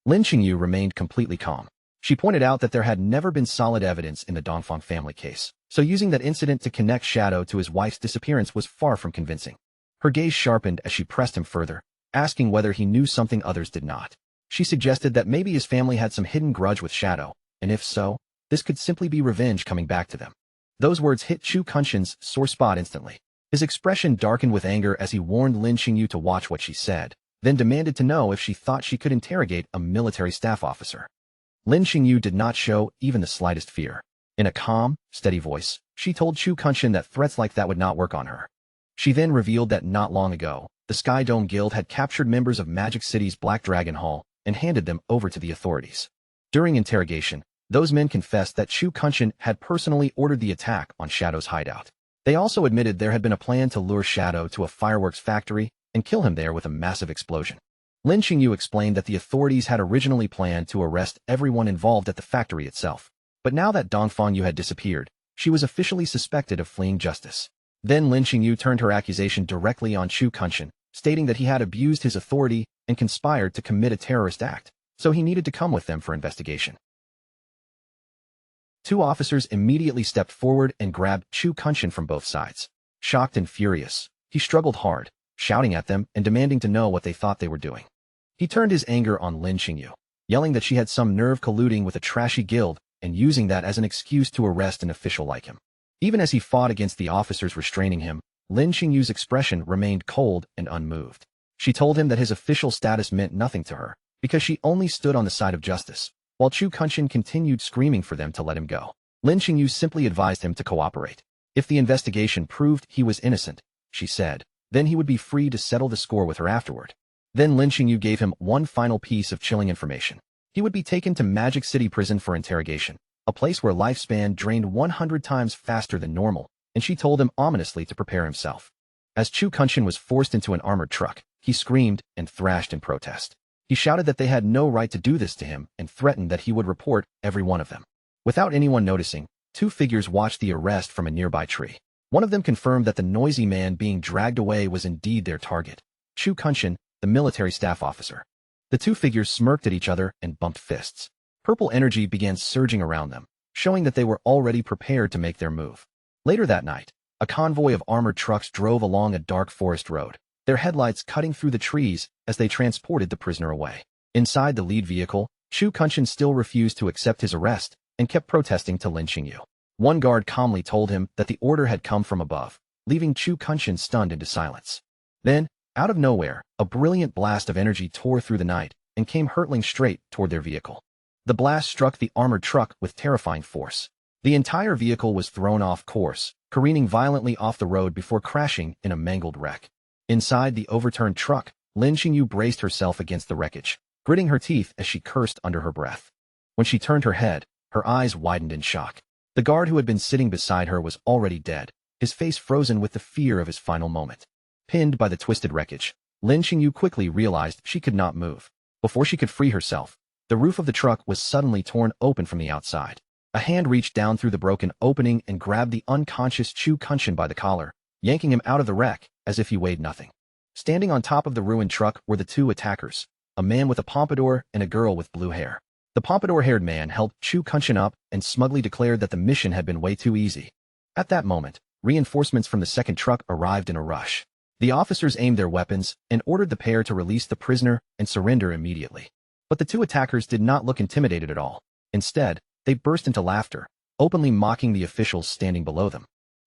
Lin Qingyu remained completely calm. She pointed out that there had never been solid evidence in the Dongfang family case, so using that incident to connect Shadow to his wife's disappearance was far from convincing. Her gaze sharpened as she pressed him further, asking whether he knew something others did not. She suggested that maybe his family had some hidden grudge with Shadow, and if so, this could simply be revenge coming back to them. Those words hit Chu Kunshan's sore spot instantly. His expression darkened with anger as he warned Lin Qingyu to watch what she said, then demanded to know if she thought she could interrogate a military staff officer. Lin Qingyu did not show even the slightest fear. In a calm, steady voice, she told Chu Kunshan that threats like that would not work on her. She then revealed that not long ago, the Sky Dome Guild had captured members of Magic City's Black Dragon Hall and handed them over to the authorities. During interrogation, those men confessed that Chu Kunshan had personally ordered the attack on Shadow's hideout. They also admitted there had been a plan to lure Shadow to a fireworks factory and kill him there with a massive explosion. Lin Qingyu explained that the authorities had originally planned to arrest everyone involved at the factory itself. But now that Dongfang Yu had disappeared, she was officially suspected of fleeing justice. Then Lin Qingyu turned her accusation directly on Chu Kunshan, stating that he had abused his authority and conspired to commit a terrorist act, so he needed to come with them for investigation. Two officers immediately stepped forward and grabbed Chu Kunshan from both sides. Shocked and furious, he struggled hard, shouting at them and demanding to know what they thought they were doing. He turned his anger on Lin Qingyu, yelling that she had some nerve colluding with a trashy guild and using that as an excuse to arrest an official like him. Even as he fought against the officers restraining him, Lin Xingyu's expression remained cold and unmoved. She told him that his official status meant nothing to her, because she only stood on the side of justice, while Chu Kunshin continued screaming for them to let him go. Lin Xingyu simply advised him to cooperate. If the investigation proved he was innocent, she said, then he would be free to settle the score with her afterward. Then Lin Xingyu gave him one final piece of chilling information. He would be taken to Magic City Prison for interrogation, a place where lifespan drained 100 times faster than normal, and she told him ominously to prepare himself. As Chu Kunshin was forced into an armored truck, he screamed and thrashed in protest. He shouted that they had no right to do this to him and threatened that he would report every one of them. Without anyone noticing, two figures watched the arrest from a nearby tree. One of them confirmed that the noisy man being dragged away was indeed their target, Chu Kunshin, the military staff officer. The two figures smirked at each other and bumped fists. Purple energy began surging around them, showing that they were already prepared to make their move. Later that night, a convoy of armored trucks drove along a dark forest road, their headlights cutting through the trees as they transported the prisoner away. Inside the lead vehicle, Chu Kunshin still refused to accept his arrest and kept protesting to Lin Xingyu. One guard calmly told him that the order had come from above, leaving Chu Kunshin stunned into silence. Then, out of nowhere, a brilliant blast of energy tore through the night and came hurtling straight toward their vehicle. The blast struck the armored truck with terrifying force. The entire vehicle was thrown off course, careening violently off the road before crashing in a mangled wreck. Inside the overturned truck, Lin Xingyu braced herself against the wreckage, gritting her teeth as she cursed under her breath. When she turned her head, her eyes widened in shock. The guard who had been sitting beside her was already dead, his face frozen with the fear of his final moment. Pinned by the twisted wreckage, Lin Xingyu quickly realized she could not move. Before she could free herself, the roof of the truck was suddenly torn open from the outside. A hand reached down through the broken opening and grabbed the unconscious Chu Kunshin by the collar, yanking him out of the wreck as if he weighed nothing. Standing on top of the ruined truck were the two attackers, a man with a pompadour and a girl with blue hair. The pompadour-haired man helped Chu Kunshin up and smugly declared that the mission had been way too easy. At that moment, reinforcements from the second truck arrived in a rush. The officers aimed their weapons and ordered the pair to release the prisoner and surrender immediately. But the two attackers did not look intimidated at all. Instead, they burst into laughter, openly mocking the officials standing below them.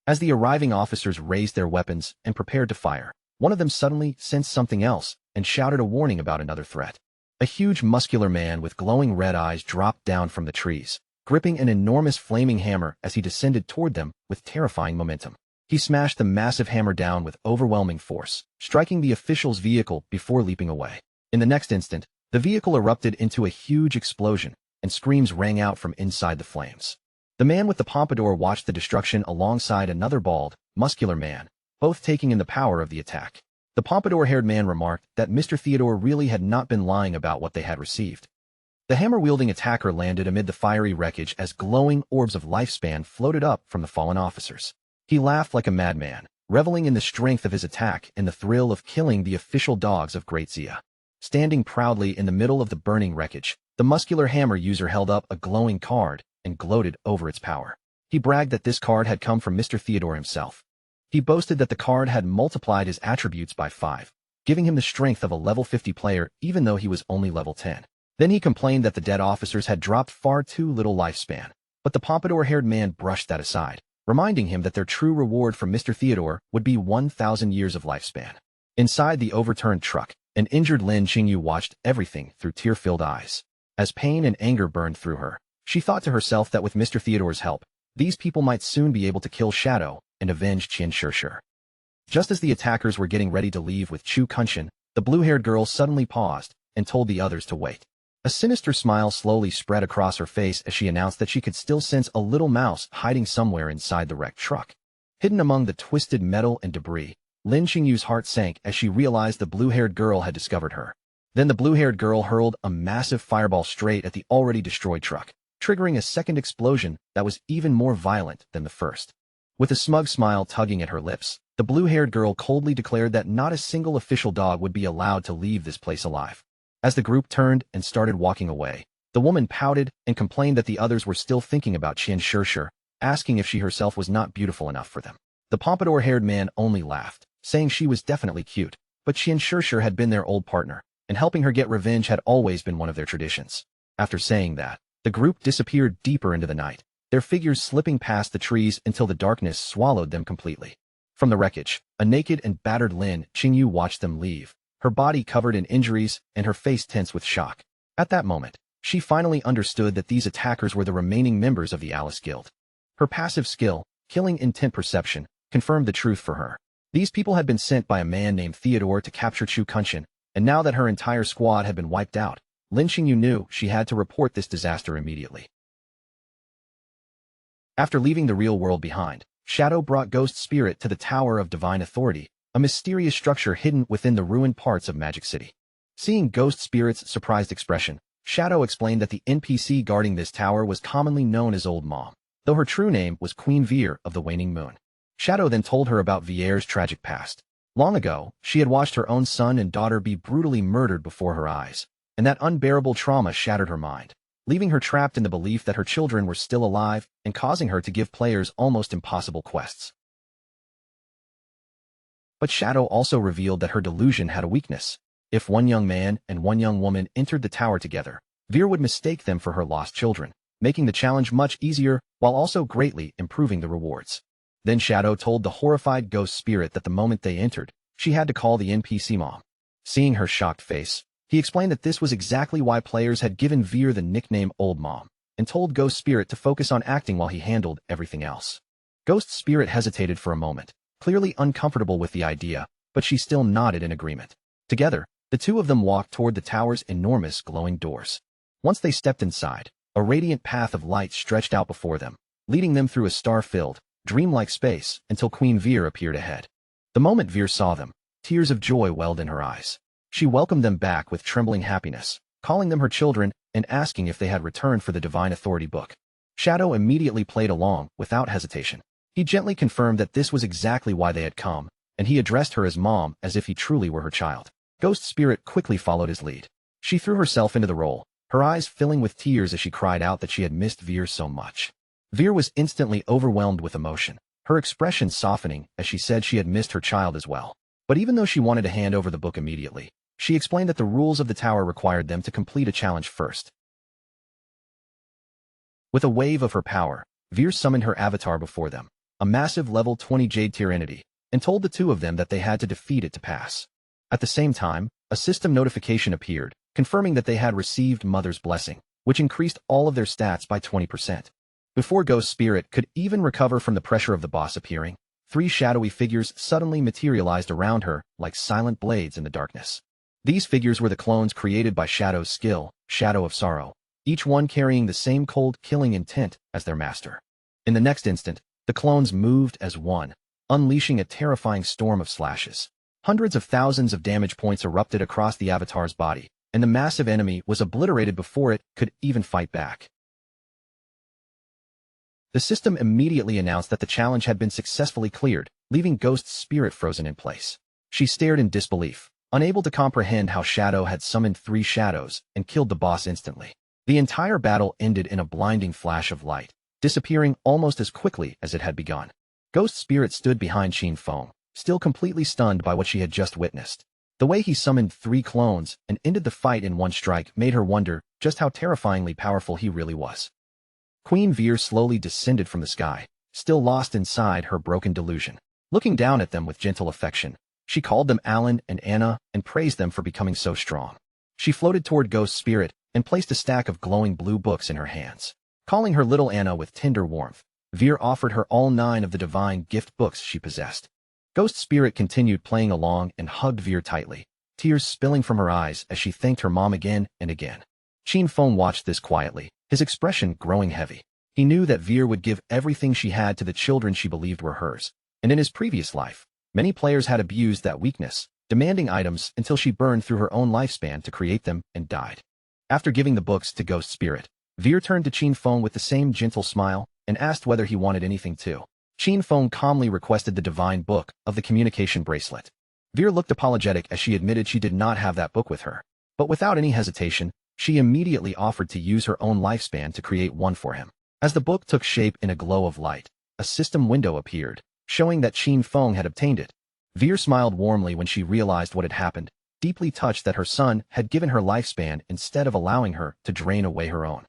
As the arriving officers raised their weapons and prepared to fire, one of them suddenly sensed something else and shouted a warning about another threat. A huge muscular man with glowing red eyes dropped down from the trees, gripping an enormous flaming hammer as he descended toward them with terrifying momentum. He smashed the massive hammer down with overwhelming force, striking the official's vehicle before leaping away. In the next instant, the vehicle erupted into a huge explosion, and screams rang out from inside the flames. The man with the pompadour watched the destruction alongside another bald, muscular man, both taking in the power of the attack. The pompadour-haired man remarked that Mr. Theodore really had not been lying about what they had received. The hammer-wielding attacker landed amid the fiery wreckage as glowing orbs of lifespan floated up from the fallen officers. He laughed like a madman, reveling in the strength of his attack and the thrill of killing the official dogs of Great Xia. Standing proudly in the middle of the burning wreckage, the muscular hammer user held up a glowing card and gloated over its power. He bragged that this card had come from Mr. Theodore himself. He boasted that the card had multiplied his attributes by 5, giving him the strength of a level 50 player even though he was only level 10. Then he complained that the dead officers had dropped far too little lifespan, but the pompadour-haired man brushed that aside, reminding him that their true reward from Mr. Theodore would be 1,000 years of lifespan. Inside the overturned truck, an injured Lin Xingyu watched everything through tear-filled eyes. As pain and anger burned through her, she thought to herself that with Mr. Theodore's help, these people might soon be able to kill Shadow and avenge Qian Shishir. Just as the attackers were getting ready to leave with Chu Kunshin, the blue-haired girl suddenly paused and told the others to wait. A sinister smile slowly spread across her face as she announced that she could still sense a little mouse hiding somewhere inside the wrecked truck. Hidden among the twisted metal and debris, Lin Xingyu's heart sank as she realized the blue-haired girl had discovered her. Then the blue-haired girl hurled a massive fireball straight at the already destroyed truck, triggering a second explosion that was even more violent than the first. With a smug smile tugging at her lips, the blue-haired girl coldly declared that not a single official dog would be allowed to leave this place alive. As the group turned and started walking away, the woman pouted and complained that the others were still thinking about Qian Shishir, asking if she herself was not beautiful enough for them. The pompadour-haired man only laughed, saying she was definitely cute, but Qian Shishir had been their old partner, and helping her get revenge had always been one of their traditions. After saying that, The group disappeared deeper into the night, their figures slipping past the trees until the darkness swallowed them completely. From the wreckage, a naked and battered Lin Qingyu watched them leave, her body covered in injuries and her face tense with shock. At that moment, she finally understood that these attackers were the remaining members of the Alice Guild. Her passive skill, killing intent perception, confirmed the truth for her. These people had been sent by a man named Theodore to capture Chu Kunshin, and now that her entire squad had been wiped out, Lin Qingyu knew she had to report this disaster immediately. After leaving the real world behind, Shadow brought Ghost Spirit to the Tower of Divine Authority, a mysterious structure hidden within the ruined parts of Magic City. Seeing Ghost Spirit's surprised expression, Shadow explained that the NPC guarding this tower was commonly known as Old Mom, though her true name was Queen Veer of the Waning Moon. Shadow then told her about Vier's tragic past. Long ago, she had watched her own son and daughter be brutally murdered before her eyes, and that unbearable trauma shattered her mind, leaving her trapped in the belief that her children were still alive and causing her to give players almost impossible quests. But Shadow also revealed that her delusion had a weakness. If one young man and one young woman entered the tower together, Veer would mistake them for her lost children, making the challenge much easier while also greatly improving the rewards. Then Shadow told the horrified Ghost Spirit that the moment they entered, she had to call the NPC Mom. Seeing her shocked face, he explained that this was exactly why players had given Veer the nickname Old Mom, and told Ghost Spirit to focus on acting while he handled everything else. Ghost Spirit hesitated for a moment, clearly uncomfortable with the idea, but she still nodded in agreement. Together, the two of them walked toward the tower's enormous glowing doors. Once they stepped inside, a radiant path of light stretched out before them, leading them through a star-filled, dreamlike space until Queen Veer appeared ahead. The moment Veer saw them, tears of joy welled in her eyes. She welcomed them back with trembling happiness, calling them her children and asking if they had returned for the Divine Authority book. Shadow immediately played along without hesitation. He gently confirmed that this was exactly why they had come, and he addressed her as Mom as if he truly were her child. Ghost Spirit quickly followed his lead. She threw herself into the role, her eyes filling with tears as she cried out that she had missed Veer so much. Veer was instantly overwhelmed with emotion, her expression softening as she said she had missed her child as well. But even though she wanted to hand over the book immediately, she explained that the rules of the tower required them to complete a challenge first. With a wave of her power, Veer summoned her avatar before them, a massive level 20 Jade Tier entity, and told the two of them that they had to defeat it to pass. At the same time, a system notification appeared, confirming that they had received Mother's Blessing, which increased all of their stats by 20%. Before Ghost Spirit could even recover from the pressure of the boss appearing, three shadowy figures suddenly materialized around her like silent blades in the darkness. These figures were the clones created by Shadow's skill, Shadow of Sorrow, each one carrying the same cold killing intent as their master. In the next instant, the clones moved as one, unleashing a terrifying storm of slashes. Hundreds of thousands of damage points erupted across the avatar's body, and the massive enemy was obliterated before it could even fight back. The system immediately announced that the challenge had been successfully cleared, leaving Ghost Spirit frozen in place. She stared in disbelief, unable to comprehend how Shadow had summoned three shadows and killed the boss instantly. The entire battle ended in a blinding flash of light, disappearing almost as quickly as it had begun. Ghost Spirit stood behind Qin Feng, still completely stunned by what she had just witnessed. The way he summoned three clones and ended the fight in one strike made her wonder just how terrifyingly powerful he really was. Queen Veer slowly descended from the sky, still lost inside her broken delusion. Looking down at them with gentle affection, she called them Alan and Anna and praised them for becoming so strong. She floated toward Ghost Spirit and placed a stack of glowing blue books in her hands. Calling her little Anna with tender warmth, Veer offered her all 9 of the divine gift books she possessed. Ghost Spirit continued playing along and hugged Veer tightly, tears spilling from her eyes as she thanked her mom again and again. Qin Feng watched this quietly, his expression growing heavy. He knew that Veer would give everything she had to the children she believed were hers, and in his previous life, many players had abused that weakness, demanding items until she burned through her own lifespan to create them and died. After giving the books to Ghost Spirit, Veer turned to Qin Feng with the same gentle smile and asked whether he wanted anything too. Qin Feng calmly requested the divine book of the communication bracelet. Veer looked apologetic as she admitted she did not have that book with her, but without any hesitation, she immediately offered to use her own lifespan to create one for him. As the book took shape in a glow of light, a system window appeared, showing that Qin Feng had obtained it. Veer smiled warmly when she realized what had happened, deeply touched that her son had given her lifespan instead of allowing her to drain away her own.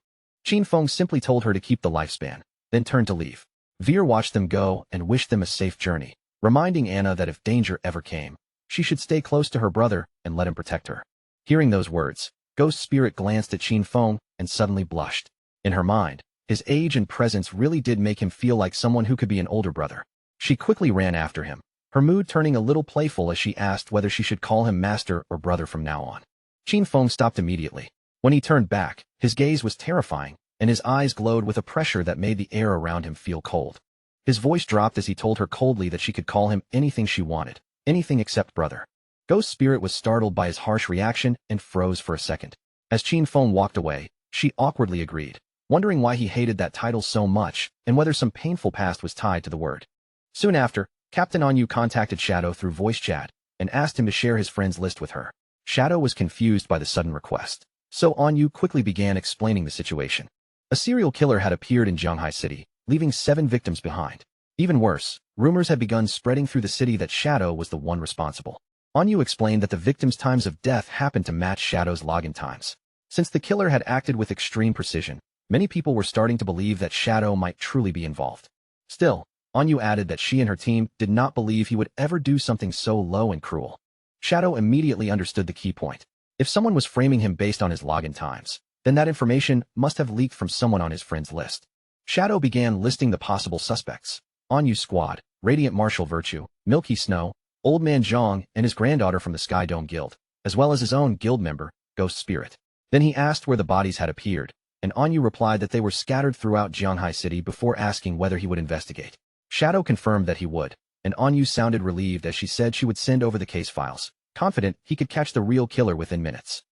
Qin Feng simply told her to keep the lifespan, then turned to leave. Veer watched them go and wished them a safe journey, reminding Anna that if danger ever came, she should stay close to her brother and let him protect her. Hearing those words, Ghost Spirit glanced at Qin Feng and suddenly blushed. In her mind, his age and presence really did make him feel like someone who could be an older brother. She quickly ran after him, her mood turning a little playful as she asked whether she should call him master or brother from now on. Qin Feng stopped immediately. When he turned back, his gaze was terrifying, and his eyes glowed with a pressure that made the air around him feel cold. His voice dropped as he told her coldly that she could call him anything she wanted, anything except brother. Ghost Spirit was startled by his harsh reaction and froze for a second. As Qin Feng walked away, she awkwardly agreed, wondering why he hated that title so much and whether some painful past was tied to the word. Soon after, Captain Anyu contacted Shadow through voice chat and asked him to share his friends list with her. Shadow was confused by the sudden request, so Anyu quickly began explaining the situation. A serial killer had appeared in Shanghai City, leaving 7 victims behind. Even worse, rumors had begun spreading through the city that Shadow was the one responsible. Anyu explained that the victims' times of death happened to match Shadow's login times. Since the killer had acted with extreme precision, many people were starting to believe that Shadow might truly be involved. Still, Anyu added that she and her team did not believe he would ever do something so low and cruel. Shadow immediately understood the key point. If someone was framing him based on his login times, then that information must have leaked from someone on his friends list. Shadow began listing the possible suspects: Anyu's squad, Radiant Martial Virtue, Milky Snow, Old Man Zhang, and his granddaughter from the Sky Dome Guild, as well as his own guild member, Ghost Spirit. Then he asked where the bodies had appeared, and Anyu replied that they were scattered throughout Shanghai City before asking whether he would investigate. Shadow confirmed that he would, and Anyu sounded relieved as she said she would send over the case files, confident he could catch the real killer within minutes.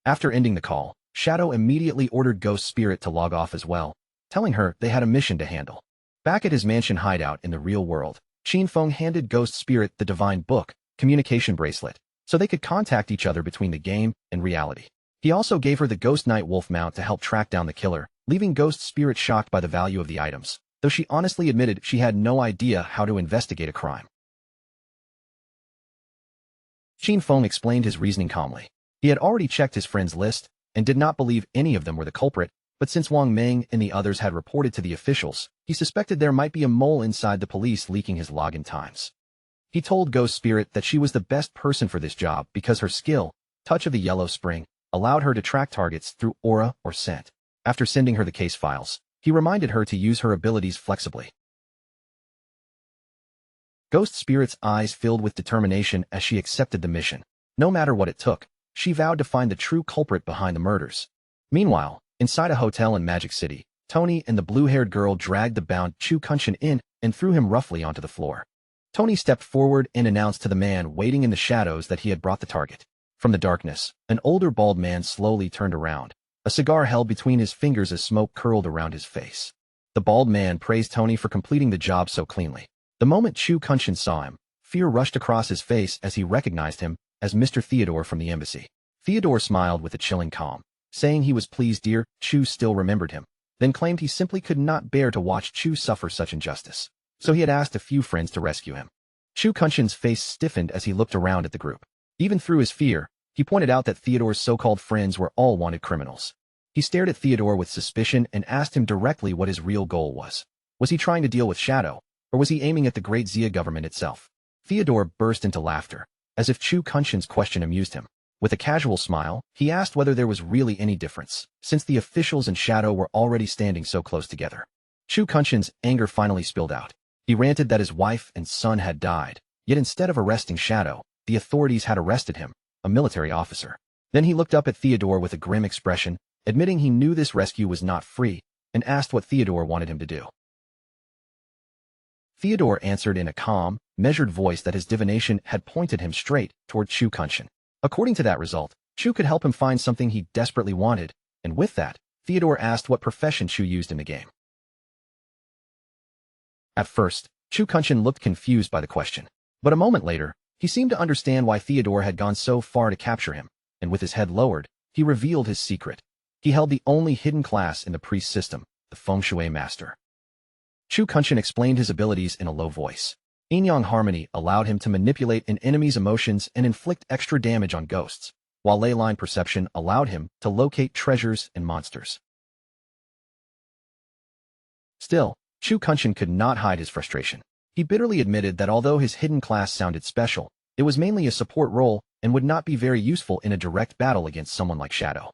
After ending the call, Shadow immediately ordered Ghost Spirit to log off as well, telling her they had a mission to handle. Back at his mansion hideout in the real world, Qin Feng handed Ghost Spirit the Divine Book, communication bracelet, so they could contact each other between the game and reality. He also gave her the Ghost Knight Wolf mount to help track down the killer, leaving Ghost Spirit shocked by the value of the items, though she honestly admitted she had no idea how to investigate a crime. Qin Feng explained his reasoning calmly. He had already checked his friends' list and did not believe any of them were the culprit, but since Wang Meng and the others had reported to the officials, he suspected there might be a mole inside the police leaking his login times. He told Ghost Spirit that she was the best person for this job because her skill, Touch of the Yellow Spring, allowed her to track targets through aura or scent. After sending her the case files, he reminded her to use her abilities flexibly. Ghost Spirit's eyes filled with determination as she accepted the mission. No matter what it took, she vowed to find the true culprit behind the murders. Meanwhile, inside a hotel in Magic City, Tony and the blue-haired girl dragged the bound Chu Kunshin in and threw him roughly onto the floor. Tony stepped forward and announced to the man waiting in the shadows that he had brought the target. From the darkness, an older bald man slowly turned around, a cigar held between his fingers as smoke curled around his face. The bald man praised Tony for completing the job so cleanly. The moment Chu Kunshin saw him, fear rushed across his face as he recognized him as Mr. Theodore from the embassy. Theodore smiled with a chilling calm, saying he was pleased dear Chu still remembered him, then claimed he simply could not bear to watch Chu suffer such injustice, so he had asked a few friends to rescue him. Chu Kunshin's face stiffened as he looked around at the group. Even through his fear, he pointed out that Theodore's so-called friends were all wanted criminals. He stared at Theodore with suspicion and asked him directly what his real goal was. Was he trying to deal with Shadow, or was he aiming at the Great Xia government itself? Theodore burst into laughter, as if Chu Kunshin's question amused him. With a casual smile, he asked whether there was really any difference, since the officials and Shadow were already standing so close together. Chu Kunshin's anger finally spilled out. He ranted that his wife and son had died, yet instead of arresting Shadow, the authorities had arrested him, a military officer. Then he looked up at Theodore with a grim expression, admitting he knew this rescue was not free, and asked what Theodore wanted him to do. Theodore answered in a calm, measured voice that his divination had pointed him straight toward Chu Kunshin. According to that result, Chu could help him find something he desperately wanted, and with that, Theodore asked what profession Chu used in the game. At first, Chu Kunshin looked confused by the question, but a moment later, he seemed to understand why Theodore had gone so far to capture him, and with his head lowered, he revealed his secret. He held the only hidden class in the priest system, the Feng Shui Master. Chu Kunshin explained his abilities in a low voice. Yin-Yang Harmony allowed him to manipulate an enemy's emotions and inflict extra damage on ghosts. while ley-line perception allowed him to locate treasures and monsters. Still, Chu Kunshin could not hide his frustration. He bitterly admitted that although his hidden class sounded special, it was mainly a support role and would not be very useful in a direct battle against someone like Shadow.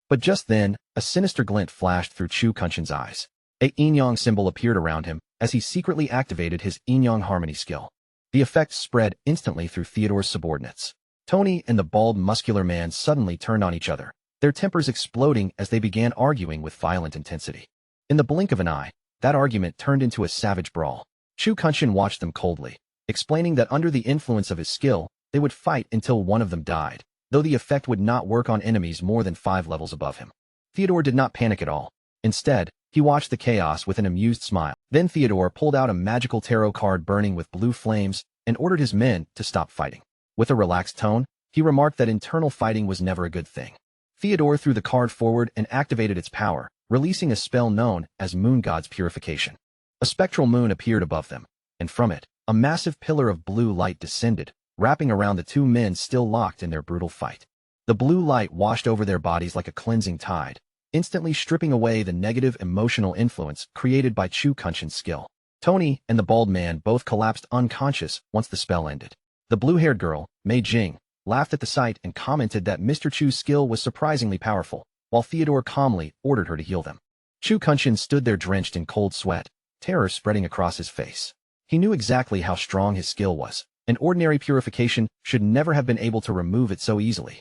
But just then, a sinister glint flashed through Chu Kunshin's eyes. A yin-yang symbol appeared around him as he secretly activated his yin-yang harmony skill. The effect spread instantly through Theodore's subordinates. Tony and the bald, muscular man suddenly turned on each other, their tempers exploding as they began arguing with violent intensity. In the blink of an eye, that argument turned into a savage brawl. Chu Kunshin watched them coldly, explaining that under the influence of his skill, they would fight until one of them died, though the effect would not work on enemies more than 5 levels above him. Theodore did not panic at all. Instead, he watched the chaos with an amused smile. Then Theodore pulled out a magical tarot card burning with blue flames and ordered his men to stop fighting. With a relaxed tone, he remarked that internal fighting was never a good thing. Theodore threw the card forward and activated its power, releasing a spell known as Moon God's Purification. A spectral moon appeared above them, and from it, a massive pillar of blue light descended, wrapping around the two men still locked in their brutal fight. The blue light washed over their bodies like a cleansing tide, instantly stripping away the negative emotional influence created by Chu Kunshin's skill. Tony and the bald man both collapsed unconscious once the spell ended. The blue-haired girl, Mei Jing, laughed at the sight and commented that Mr. Chu's skill was surprisingly powerful, while Theodore calmly ordered her to heal them. Chu Kunshin stood there drenched in cold sweat, terror spreading across his face. He knew exactly how strong his skill was. An ordinary purification should never have been able to remove it so easily.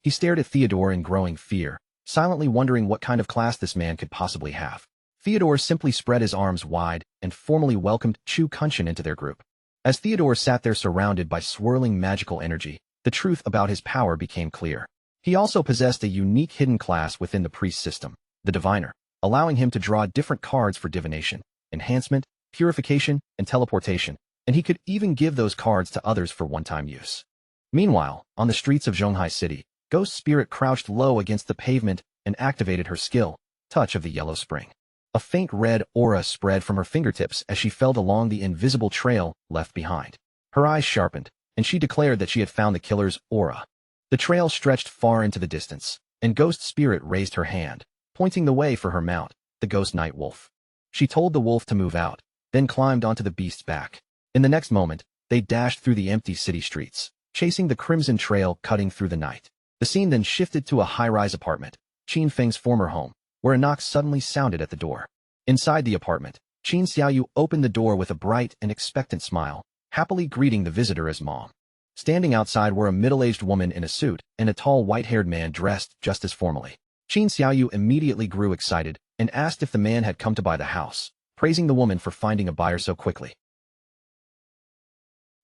He stared at Theodore in growing fear, silently wondering what kind of class this man could possibly have. Theodore simply spread his arms wide and formally welcomed Chu Kunshin into their group. As Theodore sat there surrounded by swirling magical energy, the truth about his power became clear. He also possessed a unique hidden class within the priest system, the diviner, allowing him to draw different cards for divination, enhancement, purification, and teleportation, and he could even give those cards to others for one-time use. Meanwhile, on the streets of Zhonghai City, Ghost Spirit crouched low against the pavement and activated her skill, Touch of the Yellow Spring. A faint red aura spread from her fingertips as she felt along the invisible trail left behind. Her eyes sharpened, and she declared that she had found the killer's aura. The trail stretched far into the distance, and Ghost Spirit raised her hand, pointing the way for her mount, the Ghost Night Wolf. She told the wolf to move out, then climbed onto the beast's back. In the next moment, they dashed through the empty city streets, chasing the crimson trail cutting through the night. The scene then shifted to a high-rise apartment, Qin Feng's former home, where a knock suddenly sounded at the door. Inside the apartment, Qin Xiaoyu opened the door with a bright and expectant smile, happily greeting the visitor as Mom. Standing outside were a middle-aged woman in a suit and a tall white-haired man dressed just as formally. Qin Xiaoyu immediately grew excited and asked if the man had come to buy the house, praising the woman for finding a buyer so quickly.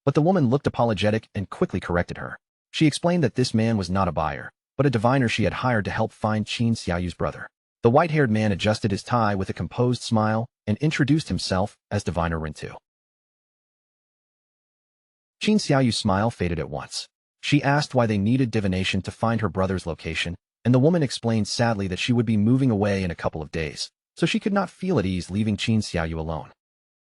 But the woman looked apologetic and quickly corrected her. She explained that this man was not a buyer, but a diviner she had hired to help find Qin Xiaoyu's brother. The white-haired man adjusted his tie with a composed smile and introduced himself as Diviner Rintu. Qin Xiaoyu's smile faded at once. She asked why they needed divination to find her brother's location, and the woman explained sadly that she would be moving away in a couple of days, so she could not feel at ease leaving Qin Xiaoyu alone.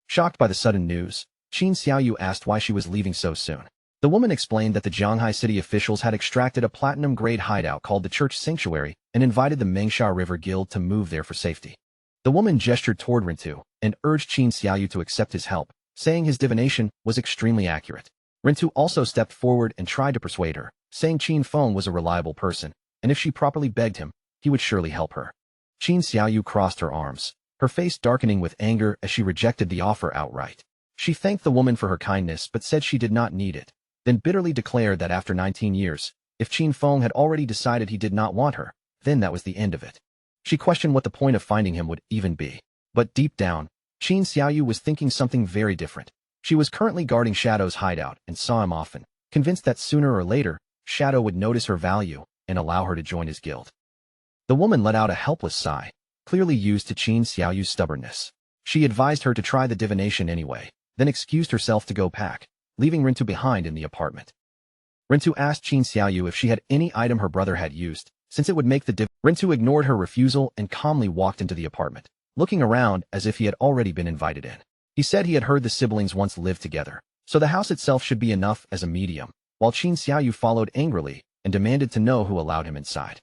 Shocked by the sudden news, Qin Xiaoyu asked why she was leaving so soon. The woman explained that the Zhonghai City officials had extracted a platinum-grade hideout called the Church Sanctuary and invited the Mengsha River Guild to move there for safety. The woman gestured toward Rintu and urged Qin Xiaoyu to accept his help, saying his divination was extremely accurate. Rintu also stepped forward and tried to persuade her, saying Qin Feng was a reliable person, and if she properly begged him, he would surely help her. Qin Xiaoyu crossed her arms, her face darkening with anger as she rejected the offer outright. She thanked the woman for her kindness but said she did not need it, then bitterly declared that after 19 years, if Qin Feng had already decided he did not want her, then that was the end of it. She questioned what the point of finding him would even be. But deep down, Qin Xiaoyu was thinking something very different. She was currently guarding Shadow's hideout and saw him often, convinced that sooner or later, Shadow would notice her value and allow her to join his guild. The woman let out a helpless sigh, clearly used to Qin Xiaoyu's stubbornness. She advised her to try the divination anyway, then excused herself to go pack, leaving Rintu behind in the apartment. Rintu asked Qin Xiaoyu if she had any item her brother had used, since it would make the Rintu ignored her refusal and calmly walked into the apartment, looking around as if he had already been invited in. He said he had heard the siblings once lived together, so the house itself should be enough as a medium, while Qin Xiaoyu followed angrily and demanded to know who allowed him inside.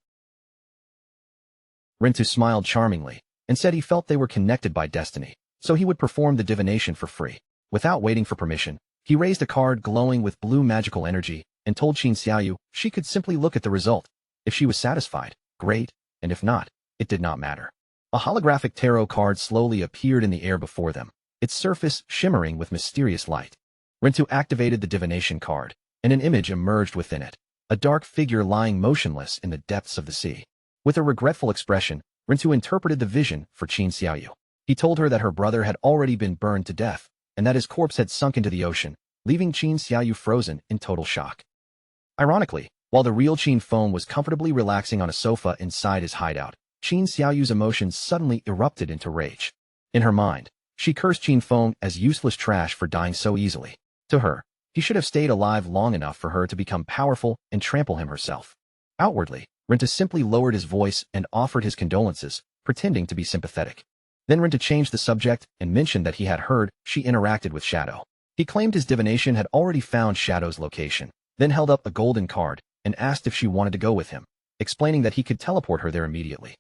Rintu smiled charmingly and said he felt they were connected by destiny, so he would perform the divination for free. Without waiting for permission, he raised a card glowing with blue magical energy and told Qin Xiaoyu she could simply look at the result. If she was satisfied, great, and if not, it did not matter. A holographic tarot card slowly appeared in the air before them, its surface shimmering with mysterious light. Rintu activated the divination card, and an image emerged within it, a dark figure lying motionless in the depths of the sea. With a regretful expression, Rintu interpreted the vision for Qin Xiaoyu. He told her that her brother had already been burned to death, and that his corpse had sunk into the ocean, leaving Qin Xiaoyu frozen in total shock. Ironically, while the real Qin Feng was comfortably relaxing on a sofa inside his hideout, Qin Xiaoyu's emotions suddenly erupted into rage. In her mind, she cursed Qin Feng as useless trash for dying so easily. To her, he should have stayed alive long enough for her to become powerful and trample him herself. Outwardly, Rintu simply lowered his voice and offered his condolences, pretending to be sympathetic. Then Rintu changed the subject and mentioned that he had heard she interacted with Shadow. He claimed his divination had already found Shadow's location, then held up a golden card and asked if she wanted to go with him, explaining that he could teleport her there immediately.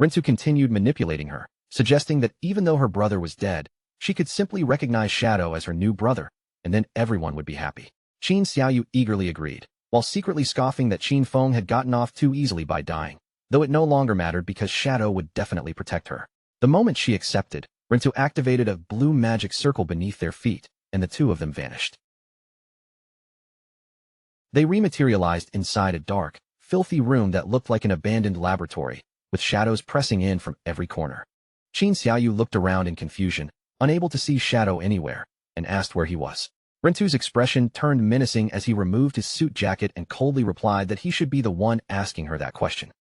Rintu continued manipulating her, suggesting that even though her brother was dead, she could simply recognize Shadow as her new brother, and then everyone would be happy. Qin Xiaoyu eagerly agreed, while secretly scoffing that Qin Feng had gotten off too easily by dying, though it no longer mattered because Shadow would definitely protect her. The moment she accepted, Rintu activated a blue magic circle beneath their feet, and the two of them vanished. They rematerialized inside a dark, filthy room that looked like an abandoned laboratory, with shadows pressing in from every corner. Qin Xiaoyu looked around in confusion, unable to see Shadow anywhere, and asked where he was. Rintu's expression turned menacing as he removed his suit jacket and coldly replied that he should be the one asking her that question.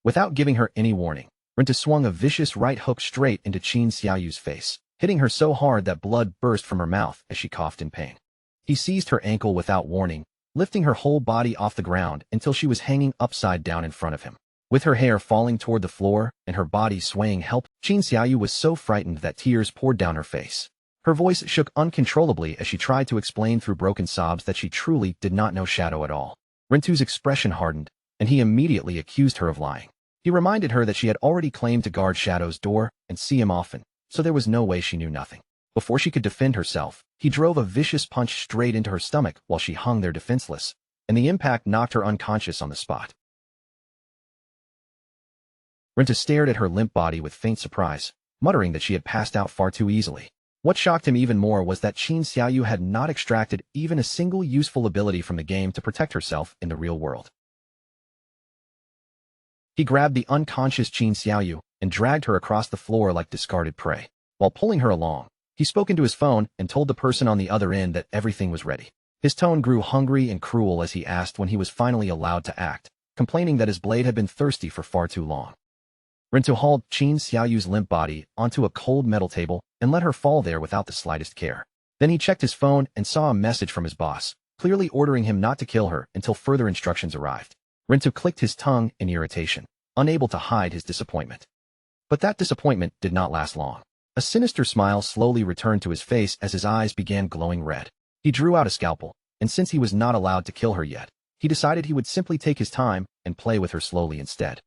Without giving her any warning, Rintu swung a vicious right hook straight into Qin Xiaoyu's face, hitting her so hard that blood burst from her mouth as she coughed in pain. He seized her ankle without warning, lifting her whole body off the ground until she was hanging upside down in front of him. With her hair falling toward the floor and her body swaying Qin Xiaoyu was so frightened that tears poured down her face. Her voice shook uncontrollably as she tried to explain through broken sobs that she truly did not know Shadow at all. Rintu's expression hardened, and he immediately accused her of lying. He reminded her that she had already claimed to guard Shadow's door and see him often, so there was no way she knew nothing. Before she could defend herself, he drove a vicious punch straight into her stomach while she hung there defenseless, and the impact knocked her unconscious on the spot. Rintu stared at her limp body with faint surprise, muttering that she had passed out far too easily. What shocked him even more was that Qin Xiaoyu had not extracted even a single useful ability from the game to protect herself in the real world. He grabbed the unconscious Qin Xiaoyu and dragged her across the floor like discarded prey. While pulling her along, he spoke into his phone and told the person on the other end that everything was ready. His tone grew hungry and cruel as he asked when he was finally allowed to act, complaining that his blade had been thirsty for far too long. Rintu hauled Qin Xiaoyu's limp body onto a cold metal table and let her fall there without the slightest care. Then he checked his phone and saw a message from his boss, clearly ordering him not to kill her until further instructions arrived. Rintu clicked his tongue in irritation, unable to hide his disappointment. But that disappointment did not last long. A sinister smile slowly returned to his face as his eyes began glowing red. He drew out a scalpel, and since he was not allowed to kill her yet, he decided he would simply take his time and play with her slowly instead.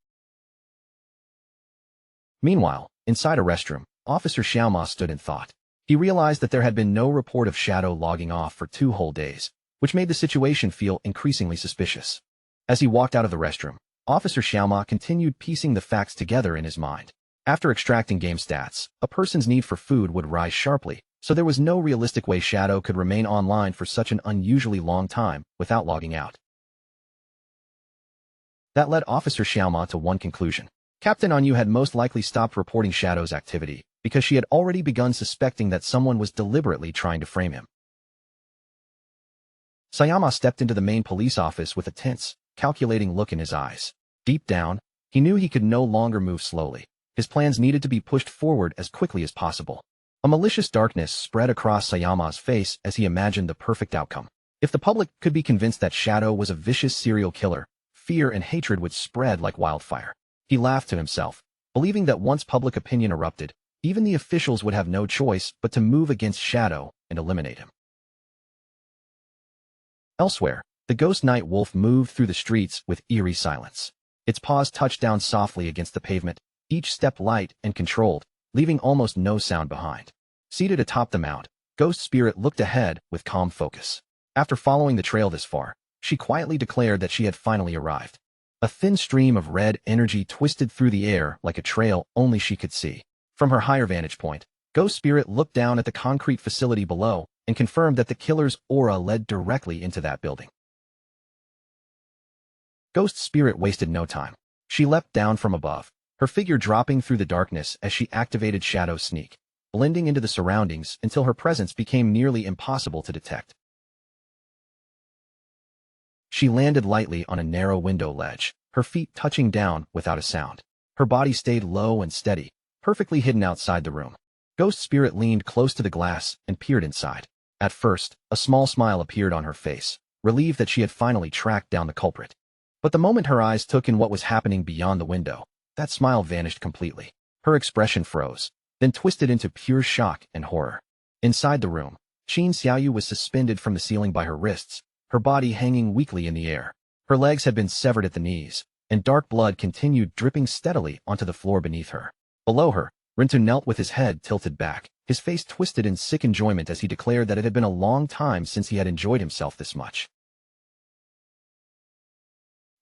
Meanwhile, inside a restroom, Officer Xiaoma stood in thought. He realized that there had been no report of Shadow logging off for 2 whole days, which made the situation feel increasingly suspicious. As he walked out of the restroom, Officer Xiaoma continued piecing the facts together in his mind. After extracting game stats, a person's need for food would rise sharply, so there was no realistic way Shadow could remain online for such an unusually long time without logging out. That led Officer Xiaoma to one conclusion. Captain Anyu had most likely stopped reporting Shadow's activity because she had already begun suspecting that someone was deliberately trying to frame him. Sayama stepped into the main police office with a tense, calculating look in his eyes. Deep down, he knew he could no longer move slowly. His plans needed to be pushed forward as quickly as possible. A malicious darkness spread across Sayama's face as he imagined the perfect outcome. If the public could be convinced that Shadow was a vicious serial killer, fear and hatred would spread like wildfire. He laughed to himself, believing that once public opinion erupted, even the officials would have no choice but to move against Shadow and eliminate him. Elsewhere, the ghost night wolf moved through the streets with eerie silence. Its paws touched down softly against the pavement, each step light and controlled, leaving almost no sound behind. Seated atop the mount, Ghost Spirit looked ahead with calm focus. After following the trail this far, she quietly declared that she had finally arrived. A thin stream of red energy twisted through the air like a trail only she could see. From her higher vantage point, Ghost Spirit looked down at the concrete facility below and confirmed that the killer's aura led directly into that building. Ghost Spirit wasted no time. She leapt down from above, her figure dropping through the darkness as she activated Shadow Sneak, blending into the surroundings until her presence became nearly impossible to detect. She landed lightly on a narrow window ledge, her feet touching down without a sound. Her body stayed low and steady, perfectly hidden outside the room. Ghost Spirit leaned close to the glass and peered inside. At first, a small smile appeared on her face, relieved that she had finally tracked down the culprit. But the moment her eyes took in what was happening beyond the window, that smile vanished completely. Her expression froze, then twisted into pure shock and horror. Inside the room, Qin Xiaoyu was suspended from the ceiling by her wrists, her body hanging weakly in the air. Her legs had been severed at the knees, and dark blood continued dripping steadily onto the floor beneath her. Below her, Rintu knelt with his head tilted back, his face twisted in sick enjoyment as he declared that it had been a long time since he had enjoyed himself this much.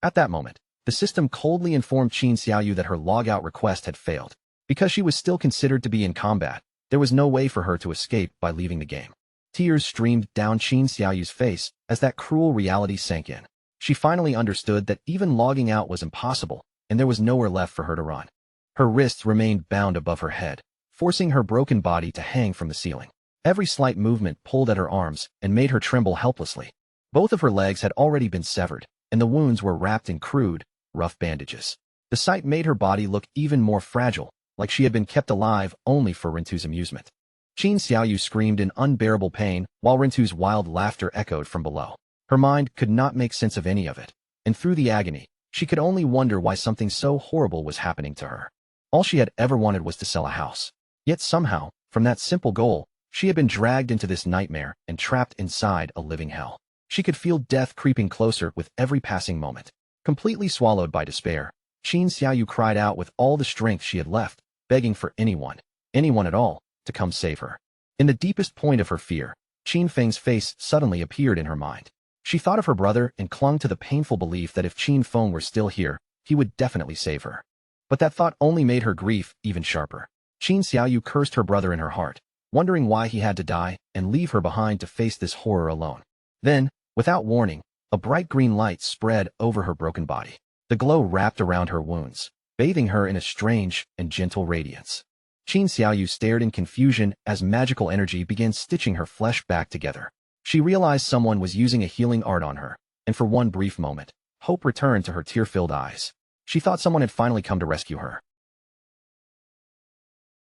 At that moment, the system coldly informed Qin Xiaoyu that her logout request had failed. Because she was still considered to be in combat, there was no way for her to escape by leaving the game. Tears streamed down Qin Xiaoyu's face as that cruel reality sank in. She finally understood that even logging out was impossible, and there was nowhere left for her to run. Her wrists remained bound above her head, forcing her broken body to hang from the ceiling. Every slight movement pulled at her arms and made her tremble helplessly. Both of her legs had already been severed, and the wounds were wrapped in crude, rough bandages. The sight made her body look even more fragile, like she had been kept alive only for Rintu's amusement. Qin Xiaoyu screamed in unbearable pain, while Rintu's wild laughter echoed from below. Her mind could not make sense of any of it, and through the agony, she could only wonder why something so horrible was happening to her. All she had ever wanted was to sell a house. Yet somehow, from that simple goal, she had been dragged into this nightmare and trapped inside a living hell. She could feel death creeping closer with every passing moment. Completely swallowed by despair, Qin Xiaoyu cried out with all the strength she had left, begging for anyone at all, to come save her. In the deepest point of her fear, Qin Feng's face suddenly appeared in her mind. She thought of her brother and clung to the painful belief that if Qin Feng were still here, he would definitely save her. But that thought only made her grief even sharper. Qin Xiaoyu cursed her brother in her heart, wondering why he had to die and leave her behind to face this horror alone. Then, without warning, a bright green light spread over her broken body. The glow wrapped around her wounds, bathing her in a strange and gentle radiance. Qin Xiaoyu stared in confusion as magical energy began stitching her flesh back together. She realized someone was using a healing art on her, and for one brief moment, hope returned to her tear-filled eyes. She thought someone had finally come to rescue her.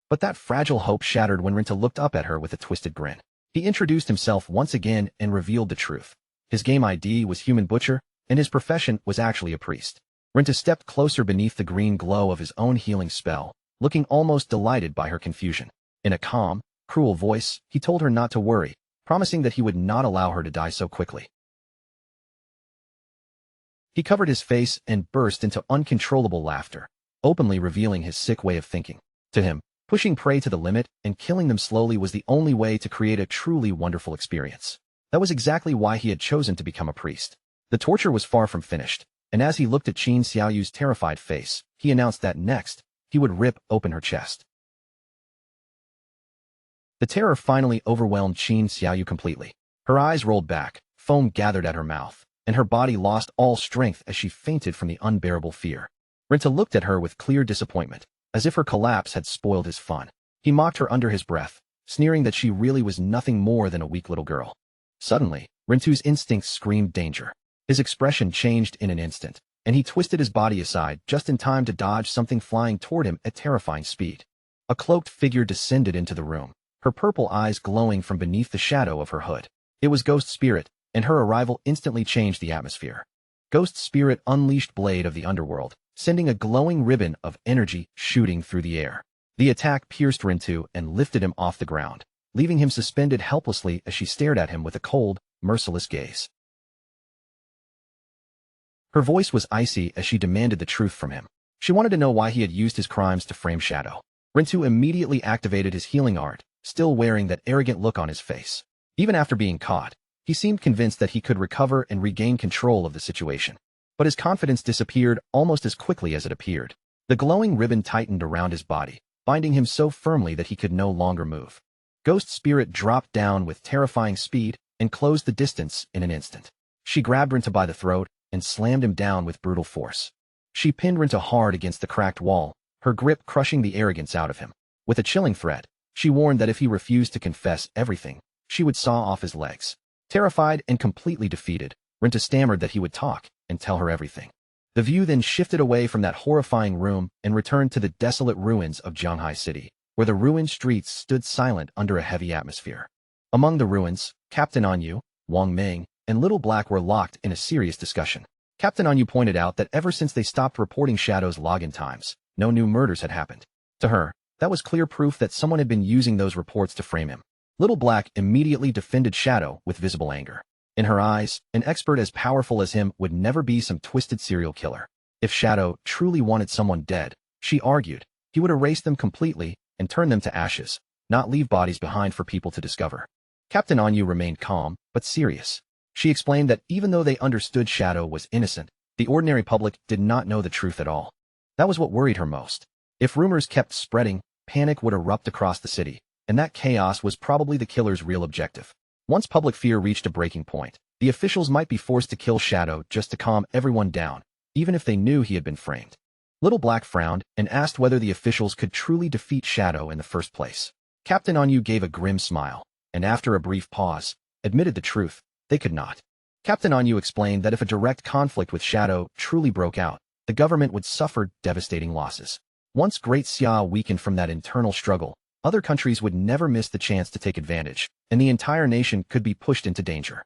But that fragile hope shattered when Rinta looked up at her with a twisted grin. He introduced himself once again and revealed the truth. His game ID was Human Butcher, and his profession was actually a priest. Rinta stepped closer beneath the green glow of his own healing spell, looking almost delighted by her confusion. In a calm, cruel voice, he told her not to worry, promising that he would not allow her to die so quickly. He covered his face and burst into uncontrollable laughter, openly revealing his sick way of thinking. To him, pushing prey to the limit and killing them slowly was the only way to create a truly wonderful experience. That was exactly why he had chosen to become a priest. The torture was far from finished, and as he looked at Qin Xiaoyu's terrified face, he announced that next, he would rip open her chest. The terror finally overwhelmed Qin Xiaoyu completely. Her eyes rolled back, foam gathered at her mouth, and her body lost all strength as she fainted from the unbearable fear. Rinta looked at her with clear disappointment, as if her collapse had spoiled his fun. He mocked her under his breath, sneering that she really was nothing more than a weak little girl. Suddenly, Rintu's instincts screamed danger. His expression changed in an instant, and he twisted his body aside just in time to dodge something flying toward him at terrifying speed. A cloaked figure descended into the room, her purple eyes glowing from beneath the shadow of her hood. It was Ghost Spirit, and her arrival instantly changed the atmosphere. Ghost Spirit unleashed Blade of the Underworld, sending a glowing ribbon of energy shooting through the air. The attack pierced Rintu and lifted him off the ground, leaving him suspended helplessly as she stared at him with a cold, merciless gaze. Her voice was icy as she demanded the truth from him. She wanted to know why he had used his crimes to frame Shadow. Rintu immediately activated his healing art, still wearing that arrogant look on his face. Even after being caught, he seemed convinced that he could recover and regain control of the situation. But his confidence disappeared almost as quickly as it appeared. The glowing ribbon tightened around his body, binding him so firmly that he could no longer move. Ghost Spirit dropped down with terrifying speed and closed the distance in an instant. She grabbed Rintu by the throat and slammed him down with brutal force. She pinned Rintu hard against the cracked wall, her grip crushing the arrogance out of him. With a chilling threat, she warned that if he refused to confess everything, she would saw off his legs. Terrified and completely defeated, Rintu stammered that he would talk and tell her everything. The view then shifted away from that horrifying room and returned to the desolate ruins of Zhanghai City, where the ruined streets stood silent under a heavy atmosphere. Among the ruins, Captain Anyu, Wang Ming, and Little Black were locked in a serious discussion. Captain Anyu pointed out that ever since they stopped reporting Shadow's login times, no new murders had happened. To her, that was clear proof that someone had been using those reports to frame him. Little Black immediately defended Shadow with visible anger. In her eyes, an expert as powerful as him would never be some twisted serial killer. If Shadow truly wanted someone dead, she argued, he would erase them completely and turn them to ashes, not leave bodies behind for people to discover. Captain Anyu remained calm, but serious. She explained that even though they understood Shadow was innocent, the ordinary public did not know the truth at all. That was what worried her most. If rumors kept spreading, panic would erupt across the city, and that chaos was probably the killer's real objective. Once public fear reached a breaking point, the officials might be forced to kill Shadow just to calm everyone down, even if they knew he had been framed. Little Black frowned and asked whether the officials could truly defeat Shadow in the first place. Captain Anyu gave a grim smile, and after a brief pause, admitted the truth. They could not. Captain Anyu explained that if a direct conflict with Shadow truly broke out, the government would suffer devastating losses. Once Great Xia weakened from that internal struggle, other countries would never miss the chance to take advantage, and the entire nation could be pushed into danger.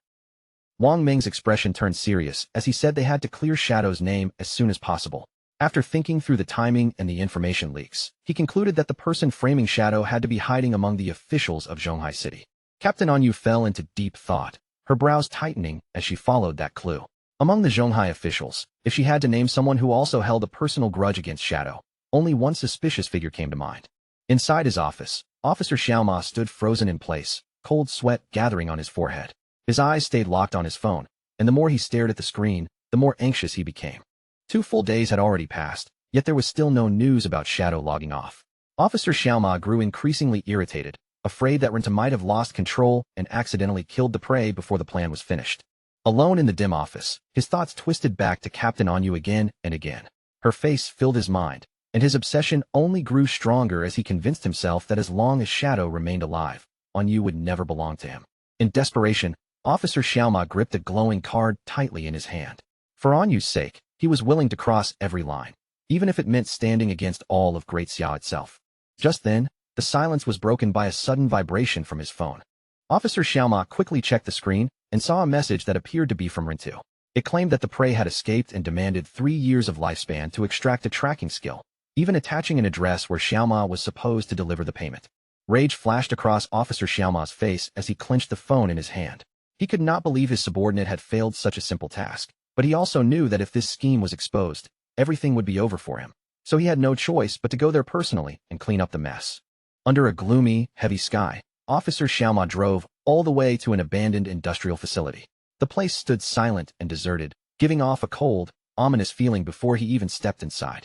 Wang Ming's expression turned serious as he said they had to clear Shadow's name as soon as possible. After thinking through the timing and the information leaks, he concluded that the person framing Shadow had to be hiding among the officials of Zhanghai City. Captain Anyu fell into deep thought, her brows tightening as she followed that clue. Among the Zhanghai officials, if she had to name someone who also held a personal grudge against Shadow, only one suspicious figure came to mind. Inside his office, Officer Xiaoma stood frozen in place, cold sweat gathering on his forehead. His eyes stayed locked on his phone, and the more he stared at the screen, the more anxious he became. 2 full days had already passed, yet there was still no news about Shadow logging off. Officer Xiaoma grew increasingly irritated, afraid that Rintu might have lost control and accidentally killed the prey before the plan was finished. Alone in the dim office, his thoughts twisted back to Captain Anyu again and again. Her face filled his mind, and his obsession only grew stronger as he convinced himself that as long as Shadow remained alive, Anyu would never belong to him. In desperation, Officer Xiaoma gripped a glowing card tightly in his hand. For Anyu's sake, he was willing to cross every line, even if it meant standing against all of Great Xia itself. Just then, the silence was broken by a sudden vibration from his phone. Officer Xiaoma quickly checked the screen and saw a message that appeared to be from Rintu. It claimed that the prey had escaped and demanded 3 years of lifespan to extract a tracking skill, even attaching an address where Xiaoma was supposed to deliver the payment. Rage flashed across Officer Xiaoma's face as he clenched the phone in his hand. He could not believe his subordinate had failed such a simple task, but he also knew that if this scheme was exposed, everything would be over for him. So he had no choice but to go there personally and clean up the mess. Under a gloomy, heavy sky, Officer Xiaoma drove all the way to an abandoned industrial facility. The place stood silent and deserted, giving off a cold, ominous feeling before he even stepped inside.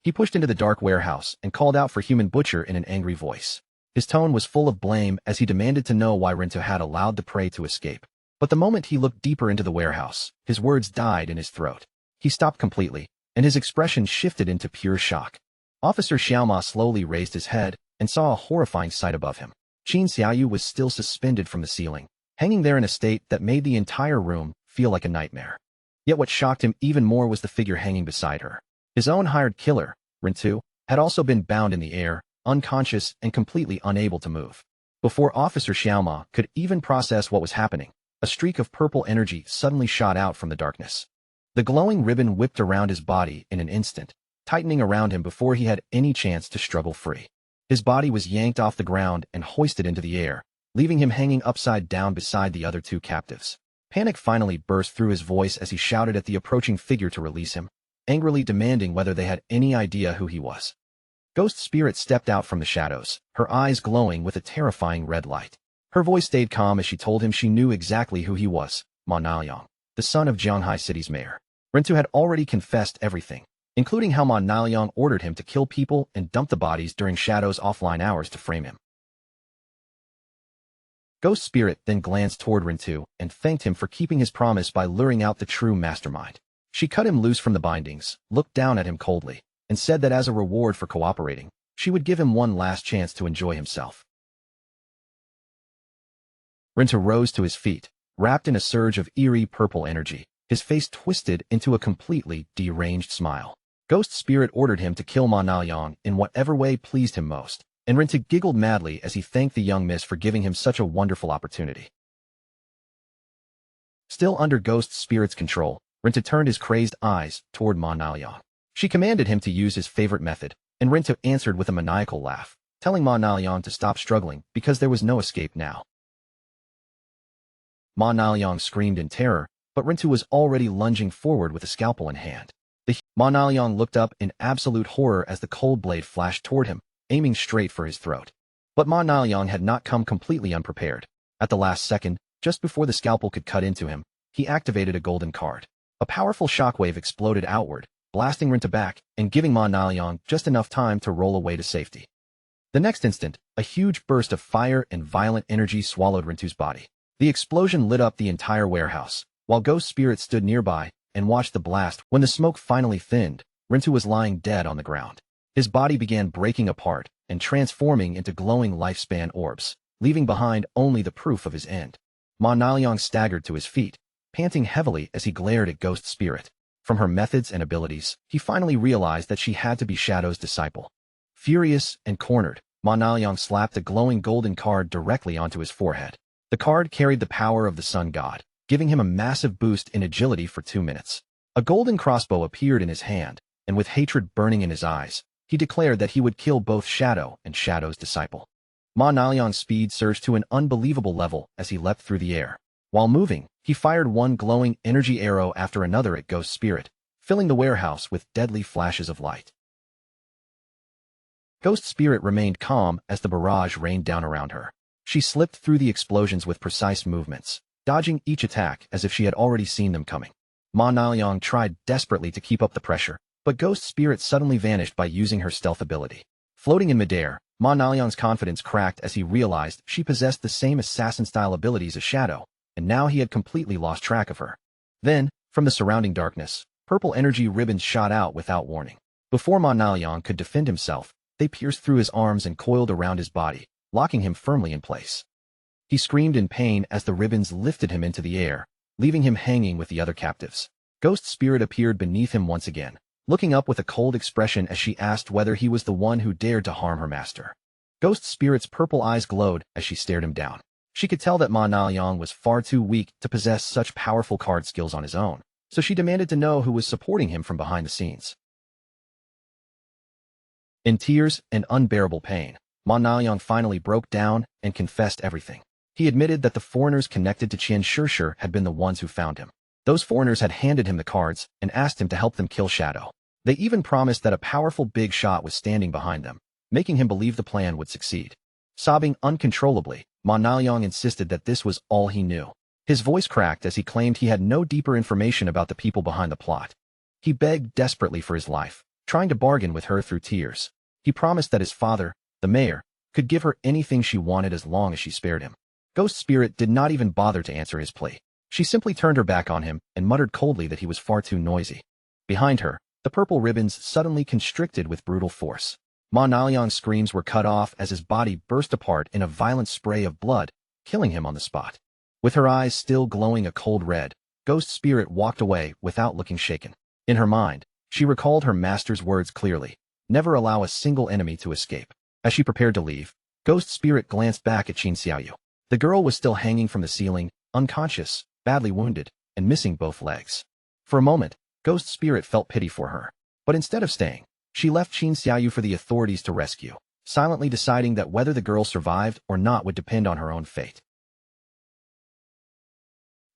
He pushed into the dark warehouse and called out for Human Butcher in an angry voice. His tone was full of blame as he demanded to know why Rintu had allowed the prey to escape. But the moment he looked deeper into the warehouse, his words died in his throat. He stopped completely, and his expression shifted into pure shock. Officer Xiaoma slowly raised his head and saw a horrifying sight above him. Qin Xiaoyu was still suspended from the ceiling, hanging there in a state that made the entire room feel like a nightmare. Yet what shocked him even more was the figure hanging beside her. His own hired killer, Rintu, had also been bound in the air, unconscious and completely unable to move. Before Officer Xiaoma could even process what was happening, a streak of purple energy suddenly shot out from the darkness. The glowing ribbon whipped around his body in an instant, tightening around him before he had any chance to struggle free. His body was yanked off the ground and hoisted into the air, leaving him hanging upside down beside the other 2 captives. Panic finally burst through his voice as he shouted at the approaching figure to release him, angrily demanding whether they had any idea who he was. Ghost Spirit stepped out from the shadows, her eyes glowing with a terrifying red light. Her voice stayed calm as she told him she knew exactly who he was, Ma Naoyang, the son of Jianghai City's mayor. Rintu had already confessed everything, including how Ma Naoyang ordered him to kill people and dump the bodies during Shadow's offline hours to frame him. Ghost Spirit then glanced toward Rintu and thanked him for keeping his promise by luring out the true mastermind. She cut him loose from the bindings, looked down at him coldly, and said that as a reward for cooperating, she would give him one last chance to enjoy himself. Rintu rose to his feet, wrapped in a surge of eerie purple energy, his face twisted into a completely deranged smile. Ghost Spirit ordered him to kill Ma Naoyang in whatever way pleased him most, and Rintu giggled madly as he thanked the young miss for giving him such a wonderful opportunity. Still under Ghost Spirit's control, Rintu turned his crazed eyes toward Ma Naoyang. She commanded him to use his favorite method, and Rintu answered with a maniacal laugh, telling Ma Naoyang to stop struggling because there was no escape now. Ma Naoyang screamed in terror, but Rintu was already lunging forward with a scalpel in hand. Ma Naoyang looked up in absolute horror as the cold blade flashed toward him, aiming straight for his throat. But Ma Naoyang had not come completely unprepared. At the last second, just before the scalpel could cut into him, he activated a golden card. A powerful shockwave exploded outward, blasting Rintu back and giving Ma Naoyang just enough time to roll away to safety. The next instant, a huge burst of fire and violent energy swallowed Rintu's body. The explosion lit up the entire warehouse, while Ghost Spirit stood nearby and watched the blast. When the smoke finally thinned, Rintu was lying dead on the ground. His body began breaking apart and transforming into glowing lifespan orbs, leaving behind only the proof of his end. Ma Naoyang staggered to his feet, panting heavily as he glared at Ghost Spirit. From her methods and abilities, he finally realized that she had to be Shadow's disciple. Furious and cornered, Ma Naoyang slapped a glowing golden card directly onto his forehead. The card carried the power of the Sun God, giving him a massive boost in agility for 2 minutes. A golden crossbow appeared in his hand, and with hatred burning in his eyes, he declared that he would kill both Shadow and Shadow's disciple. Ma Naoyang's speed surged to an unbelievable level as he leapt through the air. While moving, he fired one glowing energy arrow after another at Ghost Spirit, filling the warehouse with deadly flashes of light. Ghost Spirit remained calm as the barrage rained down around her. She slipped through the explosions with precise movements, dodging each attack as if she had already seen them coming. Ma Naoyang tried desperately to keep up the pressure, but Ghost Spirit suddenly vanished by using her stealth ability. Floating in midair, Ma Naoyang's confidence cracked as he realized she possessed the same assassin-style abilities as Shadow, and now he had completely lost track of her. Then, from the surrounding darkness, purple energy ribbons shot out without warning. Before Ma Naoyang could defend himself, they pierced through his arms and coiled around his body, locking him firmly in place. He screamed in pain as the ribbons lifted him into the air, leaving him hanging with the other captives. Ghost Spirit appeared beneath him once again, looking up with a cold expression as she asked whether he was the one who dared to harm her master. Ghost Spirit's purple eyes glowed as she stared him down. She could tell that Ma Naoyang was far too weak to possess such powerful card skills on his own, so she demanded to know who was supporting him from behind the scenes. In tears and unbearable pain, Ma Naoyang finally broke down and confessed everything. He admitted that the foreigners connected to Qian Shishir had been the ones who found him. Those foreigners had handed him the cards and asked him to help them kill Shadow. They even promised that a powerful big shot was standing behind them, making him believe the plan would succeed. Sobbing uncontrollably, Ma Naoyang insisted that this was all he knew. His voice cracked as he claimed he had no deeper information about the people behind the plot. He begged desperately for his life, trying to bargain with her through tears. He promised that his father, the mayor, could give her anything she wanted as long as she spared him. Ghost Spirit did not even bother to answer his plea. She simply turned her back on him and muttered coldly that he was far too noisy. Behind her, the purple ribbons suddenly constricted with brutal force. Ma Naoyang's screams were cut off as his body burst apart in a violent spray of blood, killing him on the spot. With her eyes still glowing a cold red, Ghost Spirit walked away without looking shaken. In her mind, she recalled her master's words clearly: never allow a single enemy to escape. As she prepared to leave, Ghost Spirit glanced back at Qin Xiaoyu. The girl was still hanging from the ceiling, unconscious, badly wounded, and missing both legs. For a moment, Ghost Spirit felt pity for her. But instead of staying, she left Qin Xiaoyu for the authorities to rescue, silently deciding that whether the girl survived or not would depend on her own fate.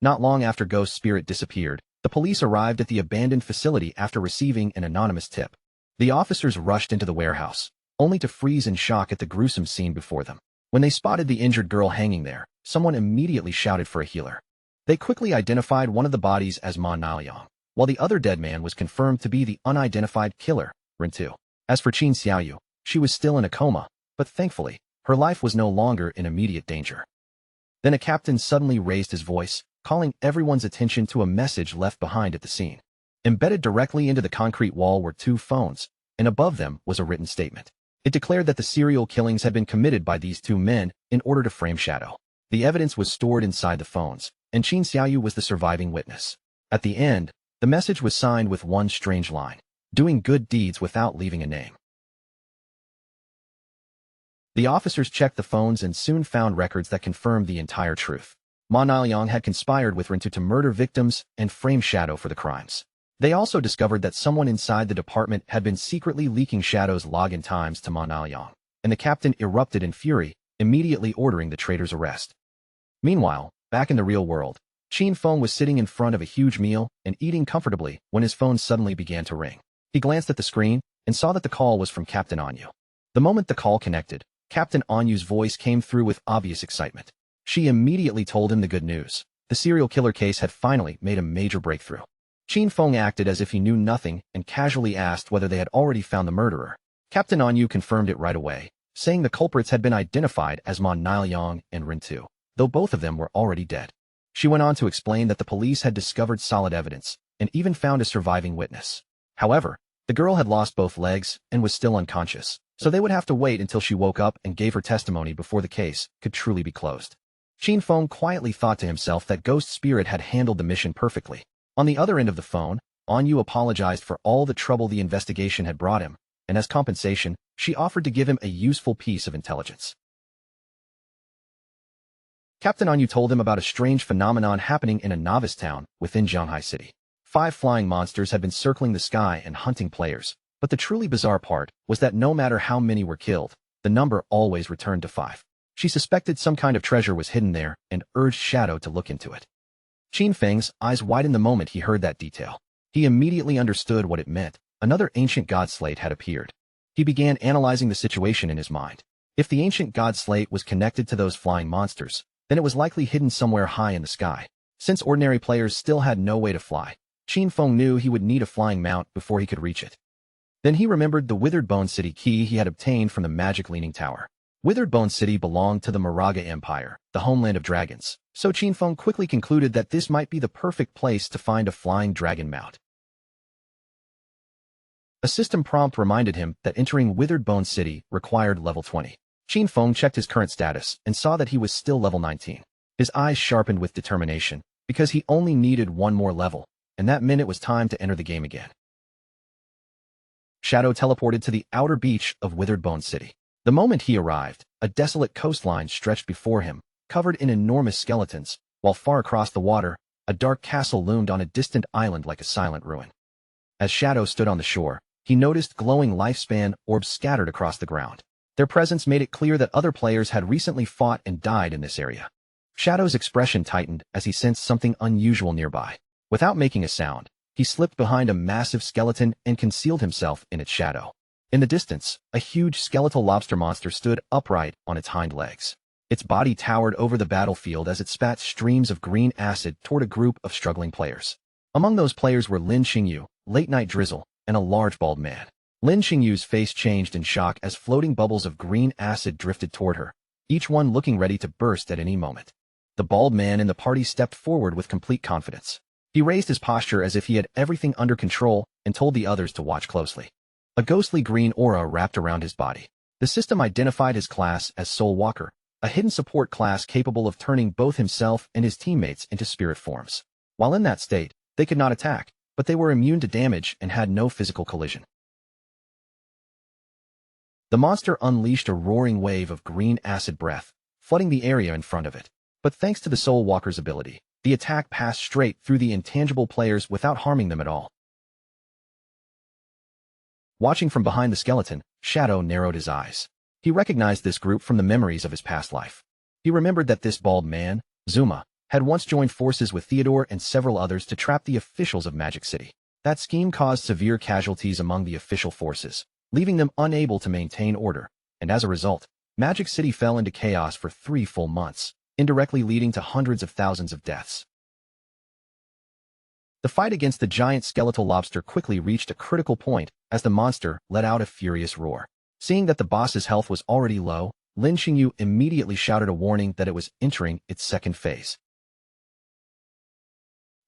Not long after Ghost Spirit disappeared, the police arrived at the abandoned facility after receiving an anonymous tip. The officers rushed into the warehouse, only to freeze in shock at the gruesome scene before them. When they spotted the injured girl hanging there, someone immediately shouted for a healer. They quickly identified one of the bodies as Ma Naoyang, while the other dead man was confirmed to be the unidentified killer, Rin-tu. As for Qin Xiaoyu, she was still in a coma, but thankfully, her life was no longer in immediate danger. Then a captain suddenly raised his voice, calling everyone's attention to a message left behind at the scene. Embedded directly into the concrete wall were 2 phones, and above them was a written statement. It declared that the serial killings had been committed by these 2 men in order to frame Shadow. The evidence was stored inside the phones, and Qin Xiaoyu was the surviving witness. At the end, the message was signed with one strange line: doing good deeds without leaving a name. The officers checked the phones and soon found records that confirmed the entire truth. Ma Naoyang had conspired with Rin-tu to murder victims and frame Shadow for the crimes. They also discovered that someone inside the department had been secretly leaking Shadow's login times to Ma Naoyang, and the captain erupted in fury, immediately ordering the traitor's arrest. Meanwhile, back in the real world, Qin Feng was sitting in front of a huge meal and eating comfortably when his phone suddenly began to ring. He glanced at the screen and saw that the call was from Captain Anyu. The moment the call connected, Captain Anyu's voice came through with obvious excitement. She immediately told him the good news. The serial killer case had finally made a major breakthrough. Qin Feng acted as if he knew nothing and casually asked whether they had already found the murderer. Captain Anyu confirmed it right away, saying the culprits had been identified as Ma Naoyang and Rin-tu, though both of them were already dead. She went on to explain that the police had discovered solid evidence and even found a surviving witness. However, the girl had lost both legs and was still unconscious, so they would have to wait until she woke up and gave her testimony before the case could truly be closed. Qin Feng quietly thought to himself that Ghost Spirit had handled the mission perfectly. On the other end of the phone, Anyu apologized for all the trouble the investigation had brought him, and as compensation, she offered to give him a useful piece of intelligence. Captain Anyu told him about a strange phenomenon happening in a novice town within Zhanghai City. 5 flying monsters had been circling the sky and hunting players, but the truly bizarre part was that no matter how many were killed, the number always returned to 5. She suspected some kind of treasure was hidden there and urged Shadow to look into it. Qin Feng's eyes widened the moment he heard that detail. He immediately understood what it meant. Another ancient god slate had appeared. He began analyzing the situation in his mind. If the ancient god slate was connected to those flying monsters, then it was likely hidden somewhere high in the sky. Since ordinary players still had no way to fly, Qin Feng knew he would need a flying mount before he could reach it. Then he remembered the Withered Bone City key he had obtained from the magic Leaning Tower. Withered Bone City belonged to the Moraga Empire, the homeland of dragons, so Qin Feng quickly concluded that this might be the perfect place to find a flying dragon mount. A system prompt reminded him that entering Withered Bone City required level 20. Qin Feng checked his current status and saw that he was still level 19. His eyes sharpened with determination, because he only needed one more level, and that meant it was time to enter the game again. Shadow teleported to the outer beach of Withered Bone City. The moment he arrived, a desolate coastline stretched before him, covered in enormous skeletons, while far across the water, a dark castle loomed on a distant island like a silent ruin. As Shadow stood on the shore, he noticed glowing lifespan orbs scattered across the ground. Their presence made it clear that other players had recently fought and died in this area. Shadow's expression tightened as he sensed something unusual nearby. Without making a sound, he slipped behind a massive skeleton and concealed himself in its shadow. In the distance, a huge skeletal lobster monster stood upright on its hind legs. Its body towered over the battlefield as it spat streams of green acid toward a group of struggling players. Among those players were Lin Xingyu, Late Night Drizzle, and a large bald man. Lin Xingyu's face changed in shock as floating bubbles of green acid drifted toward her, each one looking ready to burst at any moment. The bald man in the party stepped forward with complete confidence. He raised his posture as if he had everything under control and told the others to watch closely. A ghostly green aura wrapped around his body. The system identified his class as Soul Walker, a hidden support class capable of turning both himself and his teammates into spirit forms. While in that state, they could not attack, but they were immune to damage and had no physical collision. The monster unleashed a roaring wave of green acid breath, flooding the area in front of it. But thanks to the Soul Walker's ability, the attack passed straight through the intangible players without harming them at all. Watching from behind the skeleton, Shadow narrowed his eyes. He recognized this group from the memories of his past life. He remembered that this bald man, Zuma, had once joined forces with Theodore and several others to trap the officials of Magic City. That scheme caused severe casualties among the official forces, leaving them unable to maintain order, and as a result, Magic City fell into chaos for 3 full months, indirectly leading to hundreds of thousands of deaths. The fight against the giant skeletal lobster quickly reached a critical point as the monster let out a furious roar. Seeing that the boss's health was already low, Lin Xingyu immediately shouted a warning that it was entering its second phase.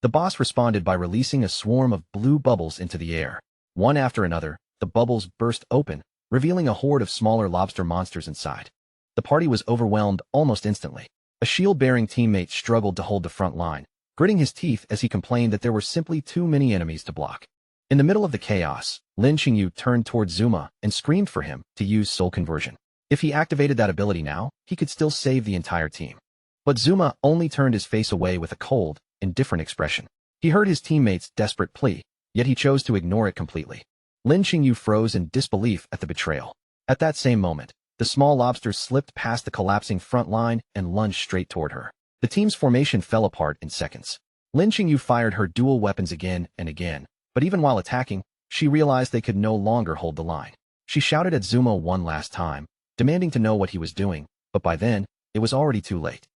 The boss responded by releasing a swarm of blue bubbles into the air. One after another, the bubbles burst open, revealing a horde of smaller lobster monsters inside. The party was overwhelmed almost instantly. A shield-bearing teammate struggled to hold the front line, gritting his teeth as he complained that there were simply too many enemies to block. In the middle of the chaos, Lin Xingyu turned toward Zuma and screamed for him to use soul conversion. If he activated that ability now, he could still save the entire team. But Zuma only turned his face away with a cold, indifferent expression. He heard his teammate's desperate plea, yet he chose to ignore it completely. Lin Xingyu froze in disbelief at the betrayal. At that same moment, the small lobsters slipped past the collapsing front line and lunged straight toward her. The team's formation fell apart in seconds. Lin Xingyu fired her dual weapons again and again, but even while attacking, she realized they could no longer hold the line. She shouted at Zuma one last time, demanding to know what he was doing, but by then, it was already too late.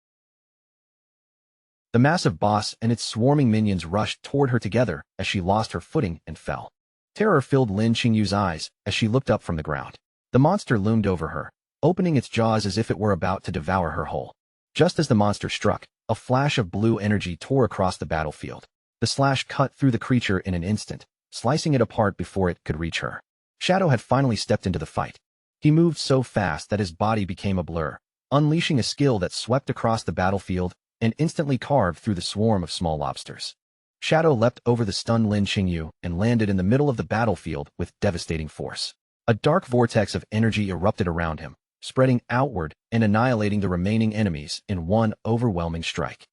The massive boss and its swarming minions rushed toward her together as she lost her footing and fell. Terror filled Lin Xingyu's eyes as she looked up from the ground. The monster loomed over her, opening its jaws as if it were about to devour her whole. Just as the monster struck, a flash of blue energy tore across the battlefield. The slash cut through the creature in an instant, slicing it apart before it could reach her. Shadow had finally stepped into the fight. He moved so fast that his body became a blur, unleashing a skill that swept across the battlefield and instantly carved through the swarm of small lobsters. Shadow leapt over the stunned Lin Xingyu and landed in the middle of the battlefield with devastating force. A dark vortex of energy erupted around him, spreading outward and annihilating the remaining enemies in one overwhelming strike.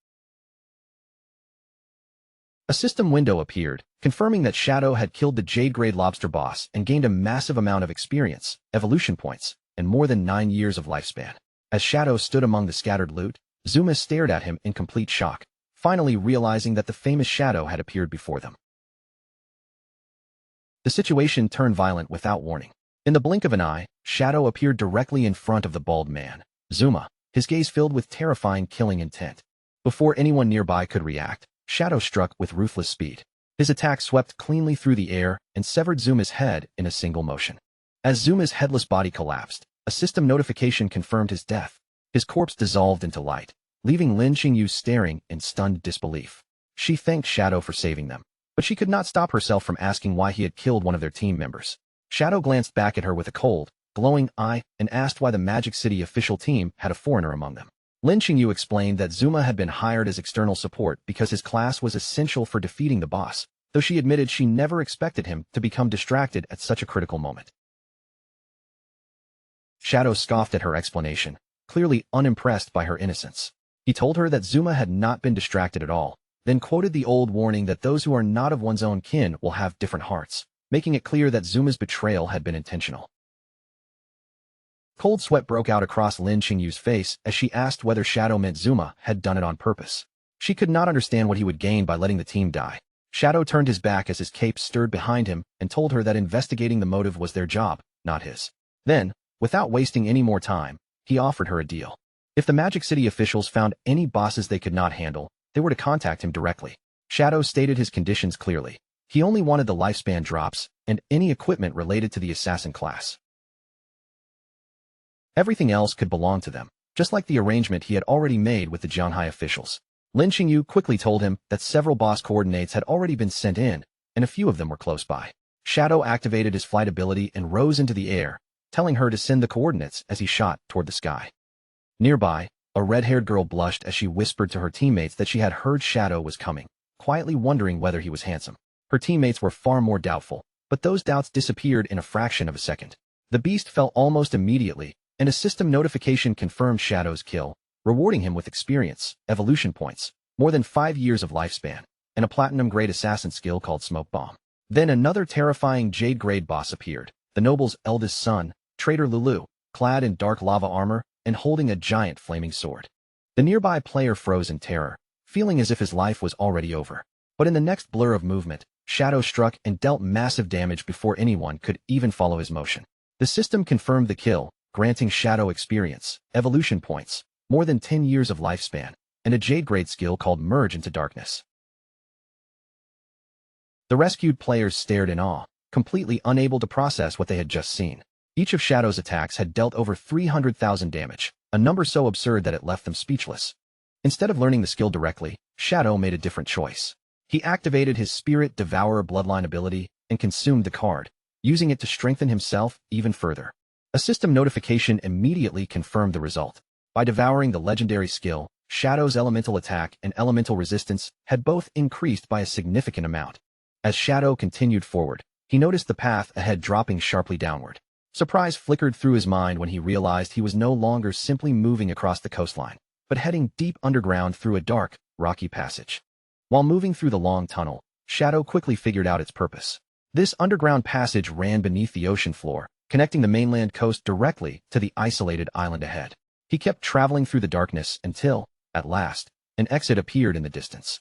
A system window appeared, confirming that Shadow had killed the Jade-grade lobster boss and gained a massive amount of experience, evolution points, and more than 9 years of lifespan. As Shadow stood among the scattered loot, Zuma stared at him in complete shock, finally realizing that the famous Shadow had appeared before them. The situation turned violent without warning. In the blink of an eye, Shadow appeared directly in front of the bald man, Zuma, his gaze filled with terrifying killing intent. Before anyone nearby could react, Shadow struck with ruthless speed. His attack swept cleanly through the air and severed Zuma's head in a single motion. As Zuma's headless body collapsed, a system notification confirmed his death. His corpse dissolved into light, leaving Lin Xingyu staring in stunned disbelief. She thanked Shadow for saving them, but she could not stop herself from asking why he had killed one of their team members. Shadow glanced back at her with a cold, glowing eye and asked why the Magic City official team had a foreigner among them. Lin Xingyu explained that Zuma had been hired as external support because his class was essential for defeating the boss, though she admitted she never expected him to become distracted at such a critical moment. Shadow scoffed at her explanation, clearly unimpressed by her innocence. He told her that Zuma had not been distracted at all, then quoted the old warning that those who are not of one's own kin will have different hearts, making it clear that Zuma's betrayal had been intentional. Cold sweat broke out across Lin Xingyu's face as she asked whether Shadow meant Zuma had done it on purpose. She could not understand what he would gain by letting the team die. Shadow turned his back as his cape stirred behind him and told her that investigating the motive was their job, not his. Then, without wasting any more time, he offered her a deal. If the Magic City officials found any bosses they could not handle, they were to contact him directly. Shadow stated his conditions clearly. He only wanted the lifespan drops and any equipment related to the assassin class. Everything else could belong to them, just like the arrangement he had already made with the Jianhai officials. Lin Xingyu quickly told him that several boss coordinates had already been sent in, and a few of them were close by. Shadow activated his flight ability and rose into the air, telling her to send the coordinates as he shot toward the sky. Nearby, a red-haired girl blushed as she whispered to her teammates that she had heard Shadow was coming, quietly wondering whether he was handsome. Her teammates were far more doubtful, but those doubts disappeared in a fraction of a second. The beast fell almost immediately, and a system notification confirmed Shadow's kill, rewarding him with experience, evolution points, more than 5 years of lifespan, and a platinum-grade assassin skill called Smoke Bomb. Then another terrifying Jade-grade boss appeared, the noble's eldest son, Traitor Lulu, clad in dark lava armor and holding a giant flaming sword. The nearby player froze in terror, feeling as if his life was already over. But in the next blur of movement, Shadow struck and dealt massive damage before anyone could even follow his motion. The system confirmed the kill, granting Shadow experience, evolution points, more than 10 years of lifespan, and a Jade-grade skill called Merge into Darkness. The rescued players stared in awe, completely unable to process what they had just seen. Each of Shadow's attacks had dealt over 300,000 damage, a number so absurd that it left them speechless. Instead of learning the skill directly, Shadow made a different choice. He activated his Spirit Devourer bloodline ability and consumed the card, using it to strengthen himself even further. A system notification immediately confirmed the result. By devouring the legendary skill, Shadow's elemental attack and elemental resistance had both increased by a significant amount. As Shadow continued forward, he noticed the path ahead dropping sharply downward. Surprise flickered through his mind when he realized he was no longer simply moving across the coastline, but heading deep underground through a dark, rocky passage. While moving through the long tunnel, Shadow quickly figured out its purpose. This underground passage ran beneath the ocean floor, connecting the mainland coast directly to the isolated island ahead. He kept traveling through the darkness until, at last, an exit appeared in the distance.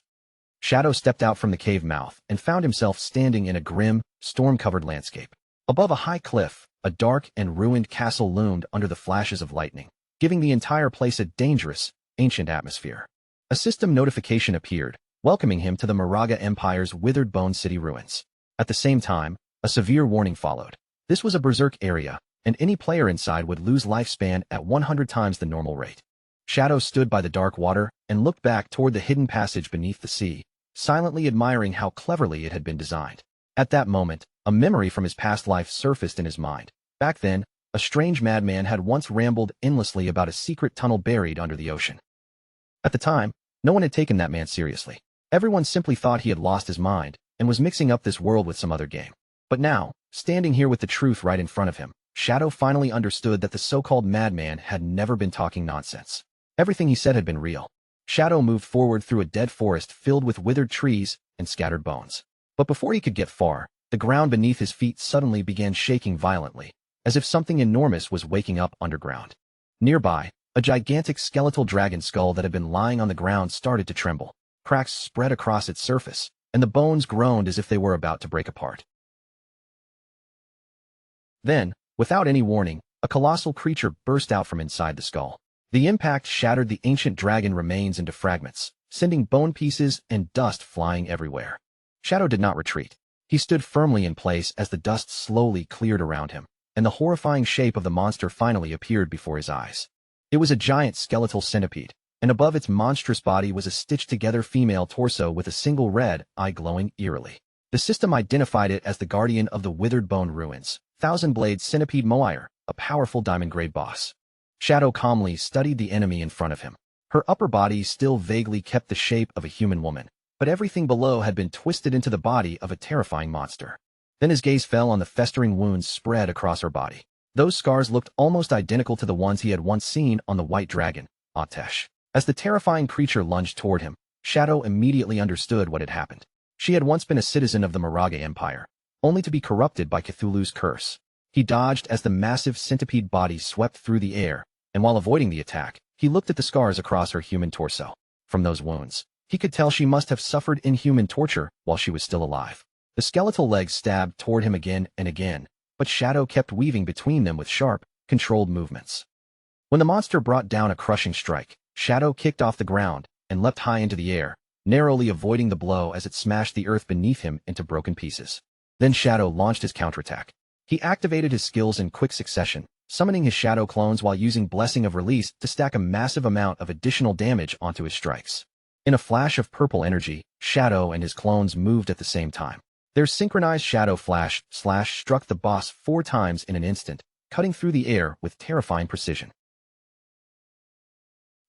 Shadow stepped out from the cave mouth and found himself standing in a grim, storm-covered landscape. Above a high cliff, a dark and ruined castle loomed under the flashes of lightning, giving the entire place a dangerous, ancient atmosphere. A system notification appeared, welcoming him to the Moraga Empire's withered bone city ruins. At the same time, a severe warning followed. This was a berserk area, and any player inside would lose lifespan at 100 times the normal rate. Shadow stood by the dark water and looked back toward the hidden passage beneath the sea, silently admiring how cleverly it had been designed. At that moment, a memory from his past life surfaced in his mind. Back then, a strange madman had once rambled endlessly about a secret tunnel buried under the ocean. At the time, no one had taken that man seriously. Everyone simply thought he had lost his mind and was mixing up this world with some other game. But now, standing here with the truth right in front of him, Shadow finally understood that the so-called madman had never been talking nonsense. Everything he said had been real. Shadow moved forward through a dead forest filled with withered trees and scattered bones. But before he could get far, the ground beneath his feet suddenly began shaking violently, as if something enormous was waking up underground. Nearby, a gigantic skeletal dragon skull that had been lying on the ground started to tremble. Cracks spread across its surface, and the bones groaned as if they were about to break apart. Then, without any warning, a colossal creature burst out from inside the skull. The impact shattered the ancient dragon remains into fragments, sending bone pieces and dust flying everywhere. Shadow did not retreat. He stood firmly in place as the dust slowly cleared around him, and the horrifying shape of the monster finally appeared before his eyes. It was a giant skeletal centipede, and above its monstrous body was a stitched-together female torso with a single red eye glowing eerily. The system identified it as the guardian of the withered bone ruins, Thousand-Blade Centipede Moire, a powerful diamond-grade boss. Shadow calmly studied the enemy in front of him. Her upper body still vaguely kept the shape of a human woman, but everything below had been twisted into the body of a terrifying monster. Then his gaze fell on the festering wounds spread across her body. Those scars looked almost identical to the ones he had once seen on the white dragon, Atesh. As the terrifying creature lunged toward him, Shadow immediately understood what had happened. She had once been a citizen of the Moraga Empire, only to be corrupted by Cthulhu's curse. He dodged as the massive centipede body swept through the air, and while avoiding the attack, he looked at the scars across her human torso. From those wounds, he could tell she must have suffered inhuman torture while she was still alive. The skeletal legs stabbed toward him again and again, but Shadow kept weaving between them with sharp, controlled movements. When the monster brought down a crushing strike, Shadow kicked off the ground and leapt high into the air, narrowly avoiding the blow as it smashed the earth beneath him into broken pieces. Then Shadow launched his counterattack. He activated his skills in quick succession, summoning his Shadow clones while using Blessing of Release to stack a massive amount of additional damage onto his strikes. In a flash of purple energy, Shadow and his clones moved at the same time. Their synchronized Shadow Slash struck the boss 4 times in an instant, cutting through the air with terrifying precision.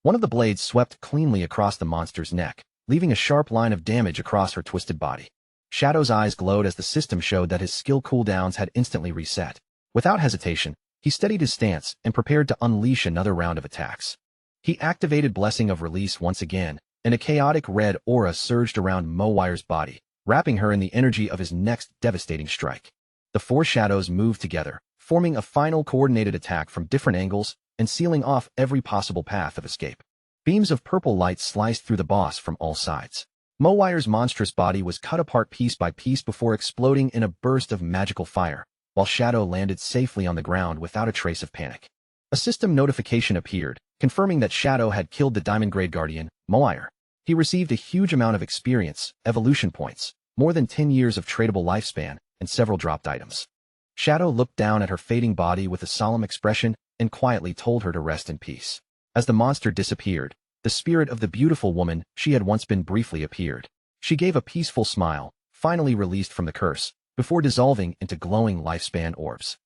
One of the blades swept cleanly across the monster's neck, leaving a sharp line of damage across her twisted body. Shadow's eyes glowed as the system showed that his skill cooldowns had instantly reset. Without hesitation, he steadied his stance and prepared to unleash another round of attacks. He activated Blessing of Release once again, and a chaotic red aura surged around Mowire's body, wrapping her in the energy of his next devastating strike. The 4 shadows moved together, forming a final coordinated attack from different angles and sealing off every possible path of escape. Beams of purple light sliced through the boss from all sides. Mowire's monstrous body was cut apart piece by piece before exploding in a burst of magical fire, while Shadow landed safely on the ground without a trace of panic. A system notification appeared, confirming that Shadow had killed the Diamond Grade Guardian, Mowire. He received a huge amount of experience, evolution points, more than 10 years of tradable lifespan, and several dropped items. Shadow looked down at her fading body with a solemn expression and quietly told her to rest in peace. As the monster disappeared, the spirit of the beautiful woman she had once been briefly appeared. She gave a peaceful smile, finally released from the curse, before dissolving into glowing lifespan orbs.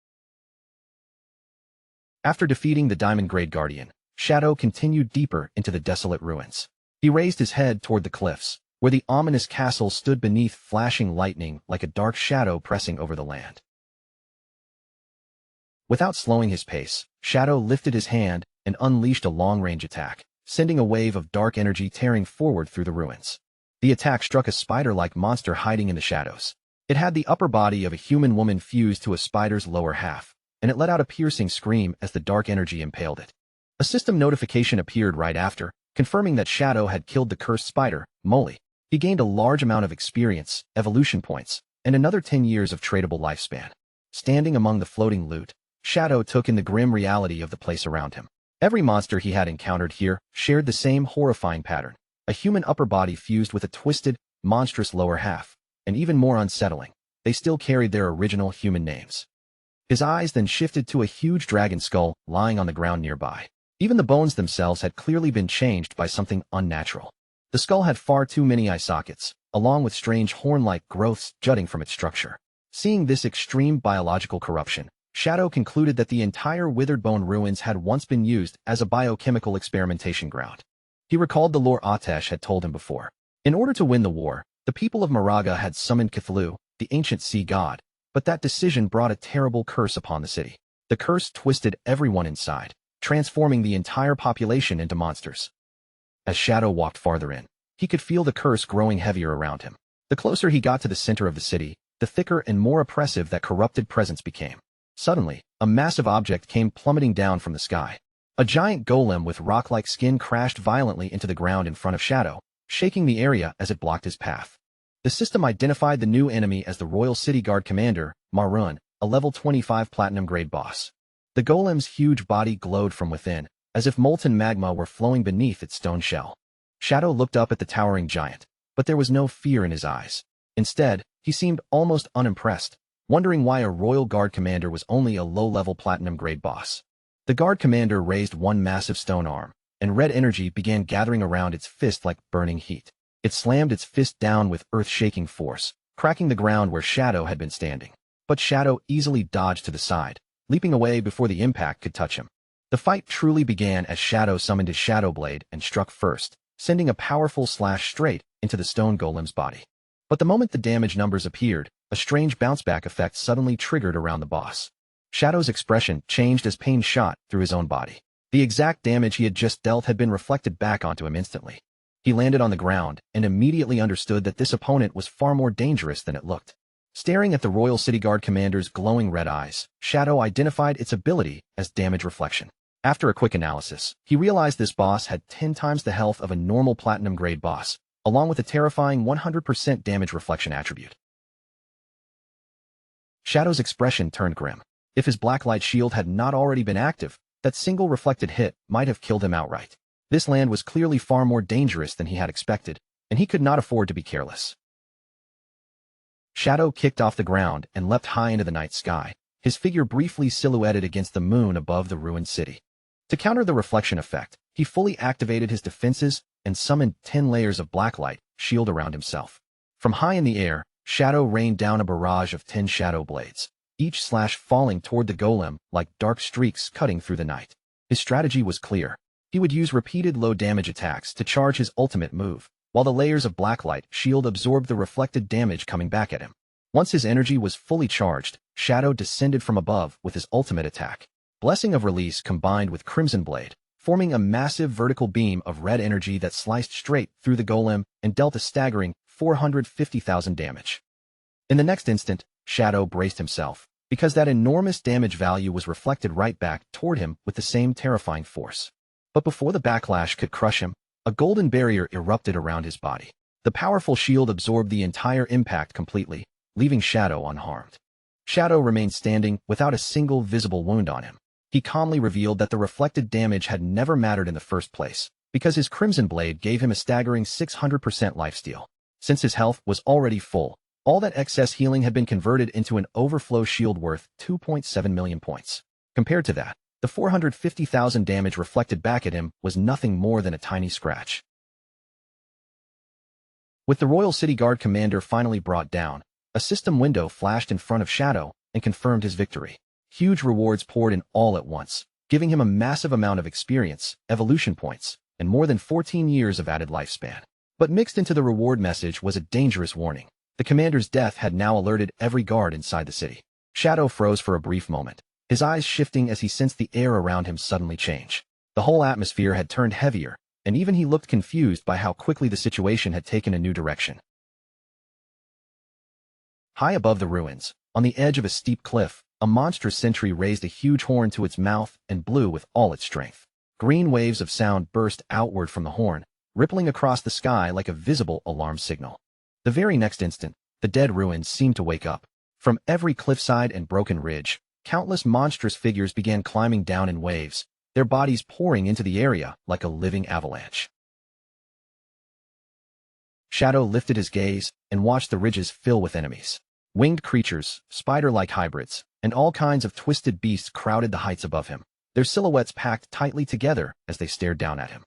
After defeating the Diamond Grade Guardian, Shadow continued deeper into the desolate ruins. He raised his head toward the cliffs, where the ominous castle stood beneath flashing lightning like a dark shadow pressing over the land. Without slowing his pace, Shadow lifted his hand and unleashed a long-range attack, sending a wave of dark energy tearing forward through the ruins. The attack struck a spider-like monster hiding in the shadows. It had the upper body of a human woman fused to a spider's lower half, and it let out a piercing scream as the dark energy impaled it. A system notification appeared right after, confirming that Shadow had killed the cursed spider, Molly. He gained a large amount of experience, evolution points, and another 10 years of tradable lifespan. Standing among the floating loot, Shadow took in the grim reality of the place around him. Every monster he had encountered here shared the same horrifying pattern, a human upper body fused with a twisted, monstrous lower half, and even more unsettling, they still carried their original human names. His eyes then shifted to a huge dragon skull lying on the ground nearby. Even the bones themselves had clearly been changed by something unnatural. The skull had far too many eye sockets, along with strange horn-like growths jutting from its structure. Seeing this extreme biological corruption, Shadow concluded that the entire withered bone ruins had once been used as a biochemical experimentation ground. He recalled the lore Atesh had told him before. In order to win the war, the people of Moraga had summoned Cthulhu, the ancient sea god, but that decision brought a terrible curse upon the city. The curse twisted everyone inside, transforming the entire population into monsters. As Shadow walked farther in, he could feel the curse growing heavier around him. The closer he got to the center of the city, the thicker and more oppressive that corrupted presence became. Suddenly, a massive object came plummeting down from the sky. A giant golem with rock-like skin crashed violently into the ground in front of Shadow, shaking the area as it blocked his path. The system identified the new enemy as the Royal City Guard Commander, Marun, a level 25 platinum grade boss. The golem's huge body glowed from within, as if molten magma were flowing beneath its stone shell. Shadow looked up at the towering giant, but there was no fear in his eyes. Instead, he seemed almost unimpressed, wondering why a Royal Guard Commander was only a low-level platinum grade boss. The Guard Commander raised one massive stone arm, and red energy began gathering around its fist like burning heat. It slammed its fist down with earth-shaking force, cracking the ground where Shadow had been standing. But Shadow easily dodged to the side, leaping away before the impact could touch him. The fight truly began as Shadow summoned his Shadow Blade and struck first, sending a powerful slash straight into the stone golem's body. But the moment the damage numbers appeared, a strange bounce-back effect suddenly triggered around the boss. Shadow's expression changed as pain shot through his own body. The exact damage he had just dealt had been reflected back onto him instantly. He landed on the ground and immediately understood that this opponent was far more dangerous than it looked. Staring at the Royal City Guard Commander's glowing red eyes, Shadow identified its ability as damage reflection. After a quick analysis, he realized this boss had 10 times the health of a normal platinum grade boss, along with a terrifying 100% damage reflection attribute. Shadow's expression turned grim. If his blacklight shield had not already been active, that single reflected hit might have killed him outright. This land was clearly far more dangerous than he had expected, and he could not afford to be careless. Shadow kicked off the ground and leapt high into the night sky, his figure briefly silhouetted against the moon above the ruined city. To counter the reflection effect, he fully activated his defenses and summoned 10 layers of blacklight shield around himself. From high in the air, Shadow rained down a barrage of 10 shadow blades, each slash falling toward the golem like dark streaks cutting through the night. His strategy was clear. He would use repeated low-damage attacks to charge his ultimate move, while the layers of blacklight shield absorbed the reflected damage coming back at him. Once his energy was fully charged, Shadow descended from above with his ultimate attack. Blessing of Release combined with Crimson Blade, forming a massive vertical beam of red energy that sliced straight through the golem and dealt a staggering 450,000 damage. In the next instant, Shadow braced himself, because that enormous damage value was reflected right back toward him with the same terrifying force. But before the backlash could crush him, a golden barrier erupted around his body. The powerful shield absorbed the entire impact completely, leaving Shadow unharmed. Shadow remained standing without a single visible wound on him. He calmly revealed that the reflected damage had never mattered in the first place, because his Crimson Blade gave him a staggering 600% lifesteal. Since his health was already full, all that excess healing had been converted into an overflow shield worth 2.7 million points. Compared to that, the 450,000 damage reflected back at him was nothing more than a tiny scratch. With the Royal City Guard commander finally brought down, a system window flashed in front of Shadow and confirmed his victory. Huge rewards poured in all at once, giving him a massive amount of experience, evolution points, and more than 14 years of added lifespan. But mixed into the reward message was a dangerous warning. The commander's death had now alerted every guard inside the city. Shadow froze for a brief moment, his eyes shifting as he sensed the air around him suddenly change. The whole atmosphere had turned heavier, and even he looked confused by how quickly the situation had taken a new direction. High above the ruins, on the edge of a steep cliff, a monstrous sentry raised a huge horn to its mouth and blew with all its strength. Green waves of sound burst outward from the horn, rippling across the sky like a visible alarm signal. The very next instant, the dead ruins seemed to wake up. From every cliffside and broken ridge, countless monstrous figures began climbing down in waves, their bodies pouring into the area like a living avalanche. Shadow lifted his gaze and watched the ridges fill with enemies. Winged creatures, spider-like hybrids, and all kinds of twisted beasts crowded the heights above him, their silhouettes packed tightly together as they stared down at him.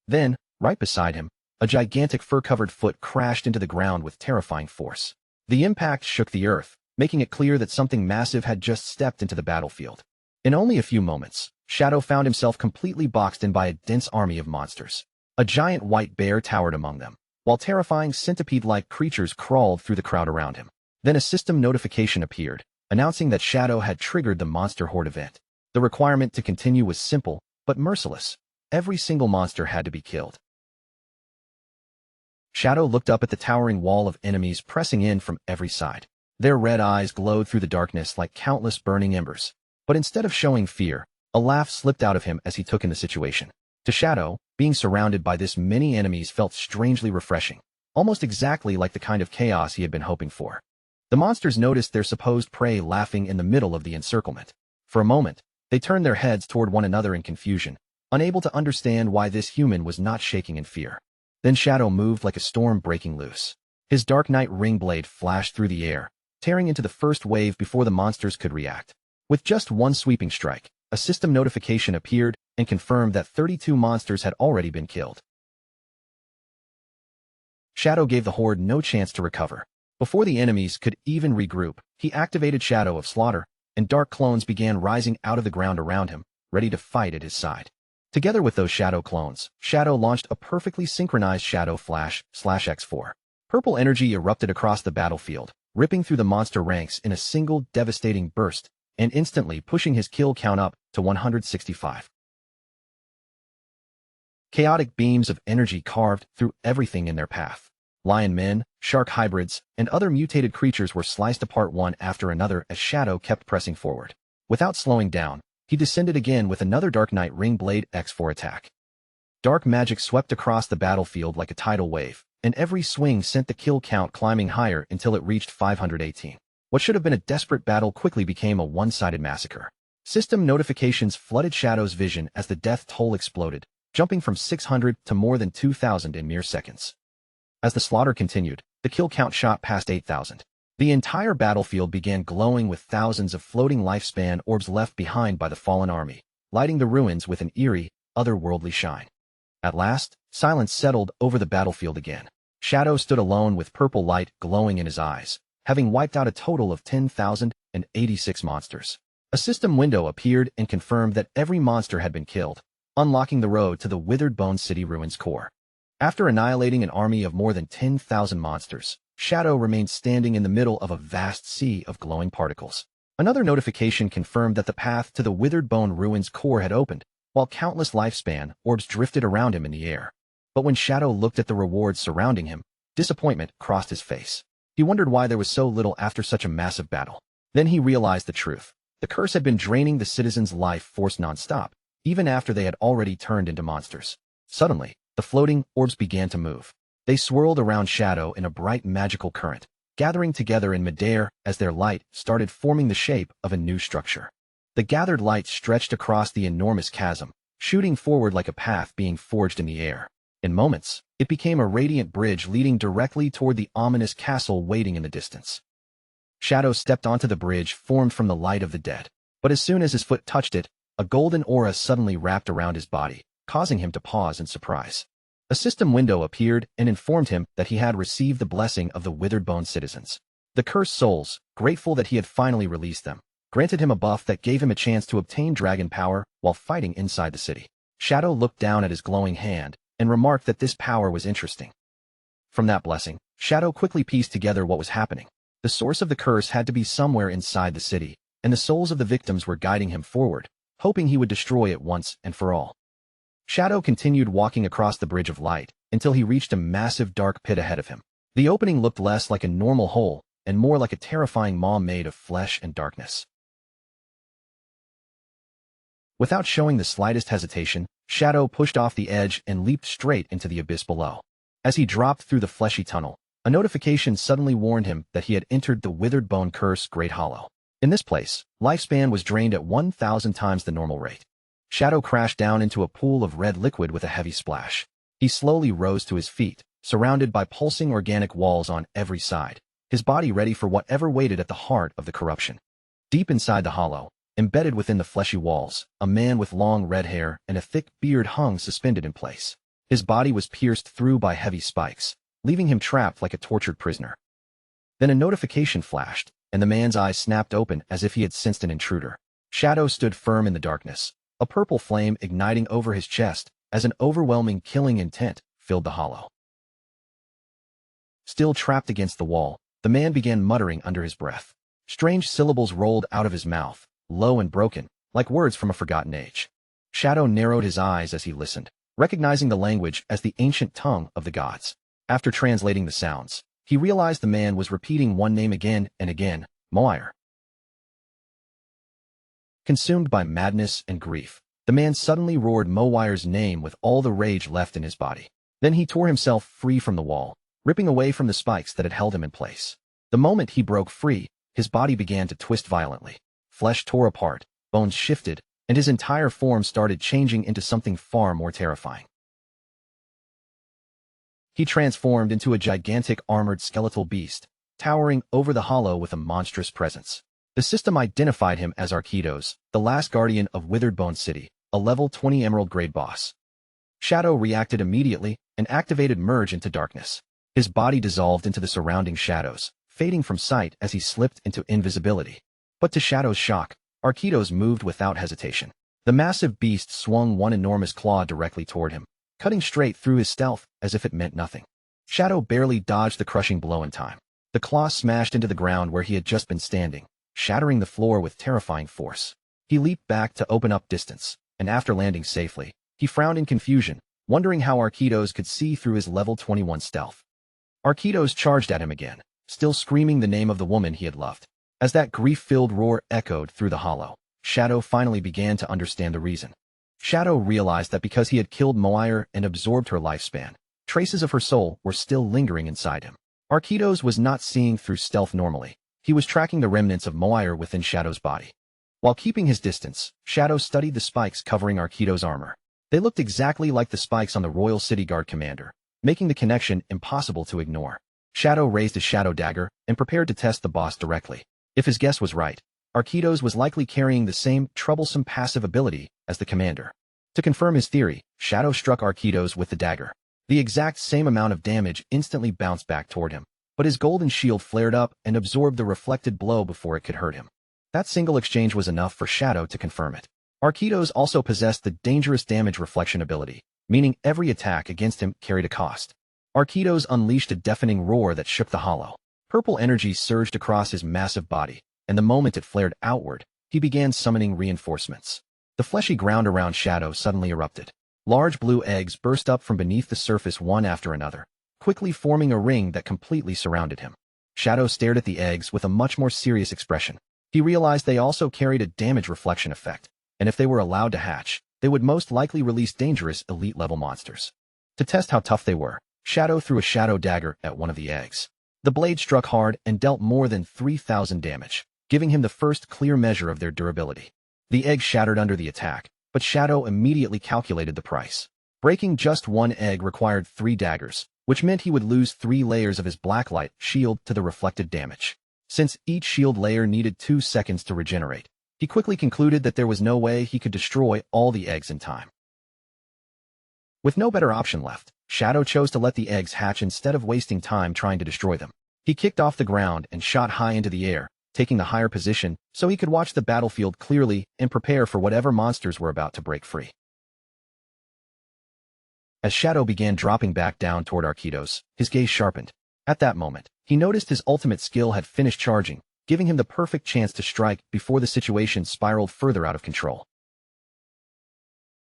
Then, right beside him, a gigantic fur-covered foot crashed into the ground with terrifying force. The impact shook the earth, making it clear that something massive had just stepped into the battlefield. In only a few moments, Shadow found himself completely boxed in by a dense army of monsters. A giant white bear towered among them, while terrifying centipede-like creatures crawled through the crowd around him. Then a system notification appeared, announcing that Shadow had triggered the Monster Horde event. The requirement to continue was simple, but merciless. Every single monster had to be killed. Shadow looked up at the towering wall of enemies pressing in from every side. Their red eyes glowed through the darkness like countless burning embers. But instead of showing fear, a laugh slipped out of him as he took in the situation. To Shadow, being surrounded by this many enemies felt strangely refreshing, almost exactly like the kind of chaos he had been hoping for. The monsters noticed their supposed prey laughing in the middle of the encirclement. For a moment, they turned their heads toward one another in confusion, unable to understand why this human was not shaking in fear. Then Shadow moved like a storm breaking loose. His Dark Knight ring blade flashed through the air, tearing into the first wave before the monsters could react. With just one sweeping strike, a system notification appeared and confirmed that 32 monsters had already been killed. Shadow gave the horde no chance to recover. Before the enemies could even regroup, he activated Shadow of Slaughter, and dark clones began rising out of the ground around him, ready to fight at his side. Together with those Shadow clones, Shadow launched a perfectly synchronized Shadow Flash/X4. Purple energy erupted across the battlefield, ripping through the monster ranks in a single devastating burst, and instantly pushing his kill count up to 165. Chaotic beams of energy carved through everything in their path. Lion men, shark hybrids, and other mutated creatures were sliced apart one after another as Shadow kept pressing forward. Without slowing down, he descended again with another Dark Knight Ring Blade X4 attack. Dark magic swept across the battlefield like a tidal wave, and every swing sent the kill count climbing higher until it reached 518. What should have been a desperate battle quickly became a one-sided massacre. System notifications flooded Shadow's vision as the death toll exploded, jumping from 600 to more than 2,000 in mere seconds. As the slaughter continued, the kill count shot past 8,000. The entire battlefield began glowing with thousands of floating lifespan orbs left behind by the fallen army, lighting the ruins with an eerie, otherworldly shine. At last, silence settled over the battlefield again. Shadow stood alone with purple light glowing in his eyes, having wiped out a total of 10,086 monsters. A system window appeared and confirmed that every monster had been killed, unlocking the road to the Withered Bone City ruins core. After annihilating an army of more than 10,000 monsters, Shadow remained standing in the middle of a vast sea of glowing particles. Another notification confirmed that the path to the Withered Bone ruins core had opened, while countless lifespan orbs drifted around him in the air. But when Shadow looked at the rewards surrounding him, disappointment crossed his face. He wondered why there was so little after such a massive battle. Then he realized the truth. The curse had been draining the citizens' life force non-stop, even after they had already turned into monsters. Suddenly, the floating orbs began to move. They swirled around Shadow in a bright magical current, gathering together in midair as their light started forming the shape of a new structure. The gathered light stretched across the enormous chasm, shooting forward like a path being forged in the air. In moments, it became a radiant bridge leading directly toward the ominous castle waiting in the distance. Shadow stepped onto the bridge formed from the light of the dead, but as soon as his foot touched it, a golden aura suddenly wrapped around his body, causing him to pause in surprise. A system window appeared and informed him that he had received the blessing of the withered bone citizens. The cursed souls, grateful that he had finally released them, granted him a buff that gave him a chance to obtain dragon power while fighting inside the city. Shadow looked down at his glowing hand and remarked that this power was interesting. From that blessing, Shadow quickly pieced together what was happening. The source of the curse had to be somewhere inside the city, and the souls of the victims were guiding him forward, hoping he would destroy it once and for all. Shadow continued walking across the bridge of light until he reached a massive dark pit ahead of him. The opening looked less like a normal hole and more like a terrifying maw made of flesh and darkness. Without showing the slightest hesitation, Shadow pushed off the edge and leaped straight into the abyss below. As he dropped through the fleshy tunnel, a notification suddenly warned him that he had entered the Withered Bone Curse Great Hollow. In this place, lifespan was drained at 1,000 times the normal rate. Shadow crashed down into a pool of red liquid with a heavy splash. He slowly rose to his feet, surrounded by pulsing organic walls on every side, his body ready for whatever waited at the heart of the corruption. Deep inside the hollow, embedded within the fleshy walls, a man with long red hair and a thick beard hung suspended in place. His body was pierced through by heavy spikes, leaving him trapped like a tortured prisoner. Then a notification flashed, and the man's eyes snapped open as if he had sensed an intruder. Shadow stood firm in the darkness, a purple flame igniting over his chest as an overwhelming killing intent filled the hollow. Still trapped against the wall, the man began muttering under his breath. Strange syllables rolled out of his mouth, low and broken, like words from a forgotten age. Shadow narrowed his eyes as he listened, recognizing the language as the ancient tongue of the gods. After translating the sounds, he realized the man was repeating one name again and again, Moir. Consumed by madness and grief, the man suddenly roared Moir's name with all the rage left in his body. Then he tore himself free from the wall, ripping away from the spikes that had held him in place. The moment he broke free, his body began to twist violently. Flesh tore apart, bones shifted, and his entire form started changing into something far more terrifying. He transformed into a gigantic armored skeletal beast, towering over the hollow with a monstrous presence. The system identified him as Arkitos, the last guardian of Withered Bone City, a level 20 emerald grade boss. Shadow reacted immediately and activated Merge into darkness. His body dissolved into the surrounding shadows, fading from sight as he slipped into invisibility. But to Shadow's shock, Arkitos moved without hesitation. The massive beast swung one enormous claw directly toward him, cutting straight through his stealth as if it meant nothing. Shadow barely dodged the crushing blow in time. The claw smashed into the ground where he had just been standing, shattering the floor with terrifying force. He leaped back to open up distance, and after landing safely, he frowned in confusion, wondering how Arkitos could see through his level 21 stealth. Arkitos charged at him again, still screaming the name of the woman he had loved. As that grief-filled roar echoed through the hollow, Shadow finally began to understand the reason. Shadow realized that because he had killed Moir and absorbed her lifespan, traces of her soul were still lingering inside him. Arkitos was not seeing through stealth normally. He was tracking the remnants of Moir within Shadow's body. While keeping his distance, Shadow studied the spikes covering Arkitos' armor. They looked exactly like the spikes on the Royal City Guard commander, making the connection impossible to ignore. Shadow raised his shadow dagger and prepared to test the boss directly. If his guess was right, Arkitos was likely carrying the same troublesome passive ability as the commander. To confirm his theory, Shadow struck Arkitos with the dagger. The exact same amount of damage instantly bounced back toward him, but his golden shield flared up and absorbed the reflected blow before it could hurt him. That single exchange was enough for Shadow to confirm it. Arkitos also possessed the dangerous damage reflection ability, meaning every attack against him carried a cost. Arkitos unleashed a deafening roar that shook the hollow. Purple energy surged across his massive body, and the moment it flared outward, he began summoning reinforcements. The fleshy ground around Shadow suddenly erupted. Large blue eggs burst up from beneath the surface one after another, quickly forming a ring that completely surrounded him. Shadow stared at the eggs with a much more serious expression. He realized they also carried a damage reflection effect, and if they were allowed to hatch, they would most likely release dangerous elite-level monsters. To test how tough they were, Shadow threw a shadow dagger at one of the eggs. The blade struck hard and dealt more than 3,000 damage, giving him the first clear measure of their durability. The egg shattered under the attack, but Shadow immediately calculated the price. Breaking just one egg required 3 daggers, which meant he would lose 3 layers of his blacklight shield to the reflected damage. Since each shield layer needed 2 seconds to regenerate, he quickly concluded that there was no way he could destroy all the eggs in time. With no better option left, Shadow chose to let the eggs hatch instead of wasting time trying to destroy them. He kicked off the ground and shot high into the air, taking the higher position so he could watch the battlefield clearly and prepare for whatever monsters were about to break free. As Shadow began dropping back down toward Arquitos, his gaze sharpened. At that moment, he noticed his ultimate skill had finished charging, giving him the perfect chance to strike before the situation spiraled further out of control.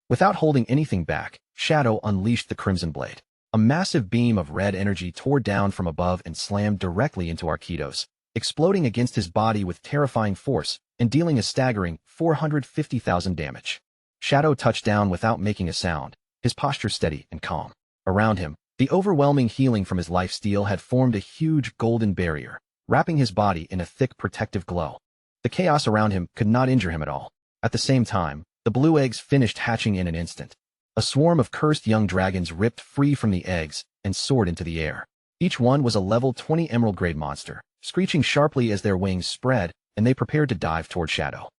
Without holding anything back, Shadow unleashed the Crimson Blade. A massive beam of red energy tore down from above and slammed directly into Arquitos, exploding against his body with terrifying force and dealing a staggering 450,000 damage. Shadow touched down without making a sound, his posture steady and calm. Around him, the overwhelming healing from his lifesteal had formed a huge golden barrier, wrapping his body in a thick protective glow. The chaos around him could not injure him at all. At the same time, the blue eggs finished hatching in an instant. A swarm of cursed young dragons ripped free from the eggs and soared into the air. Each one was a level 20 emerald-grade monster, screeching sharply as their wings spread and they prepared to dive toward Shadow.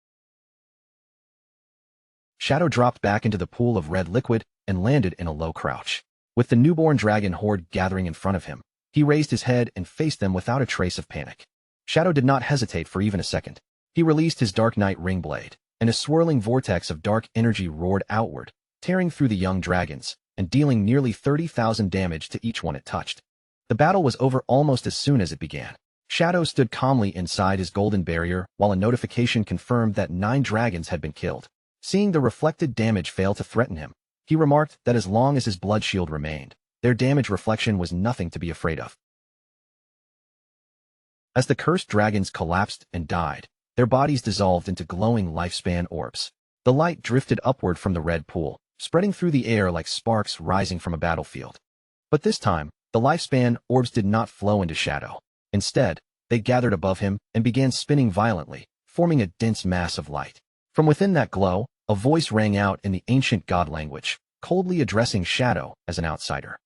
Shadow dropped back into the pool of red liquid and landed in a low crouch. With the newborn dragon horde gathering in front of him, he raised his head and faced them without a trace of panic. Shadow did not hesitate for even a second. He released his Dark Knight ring blade, and a swirling vortex of dark energy roared outward, tearing through the young dragons and dealing nearly 30,000 damage to each one it touched. The battle was over almost as soon as it began. Shadow stood calmly inside his golden barrier while a notification confirmed that 9 dragons had been killed. Seeing the reflected damage fail to threaten him, he remarked that as long as his blood shield remained, their damage reflection was nothing to be afraid of. As the cursed dragons collapsed and died, their bodies dissolved into glowing lifespan orbs. The light drifted upward from the red pool, spreading through the air like sparks rising from a battlefield. But this time, the lifespan orbs did not flow into Shadow. Instead, they gathered above him and began spinning violently, forming a dense mass of light. From within that glow, a voice rang out in the ancient god language, coldly addressing Shadow as an outsider.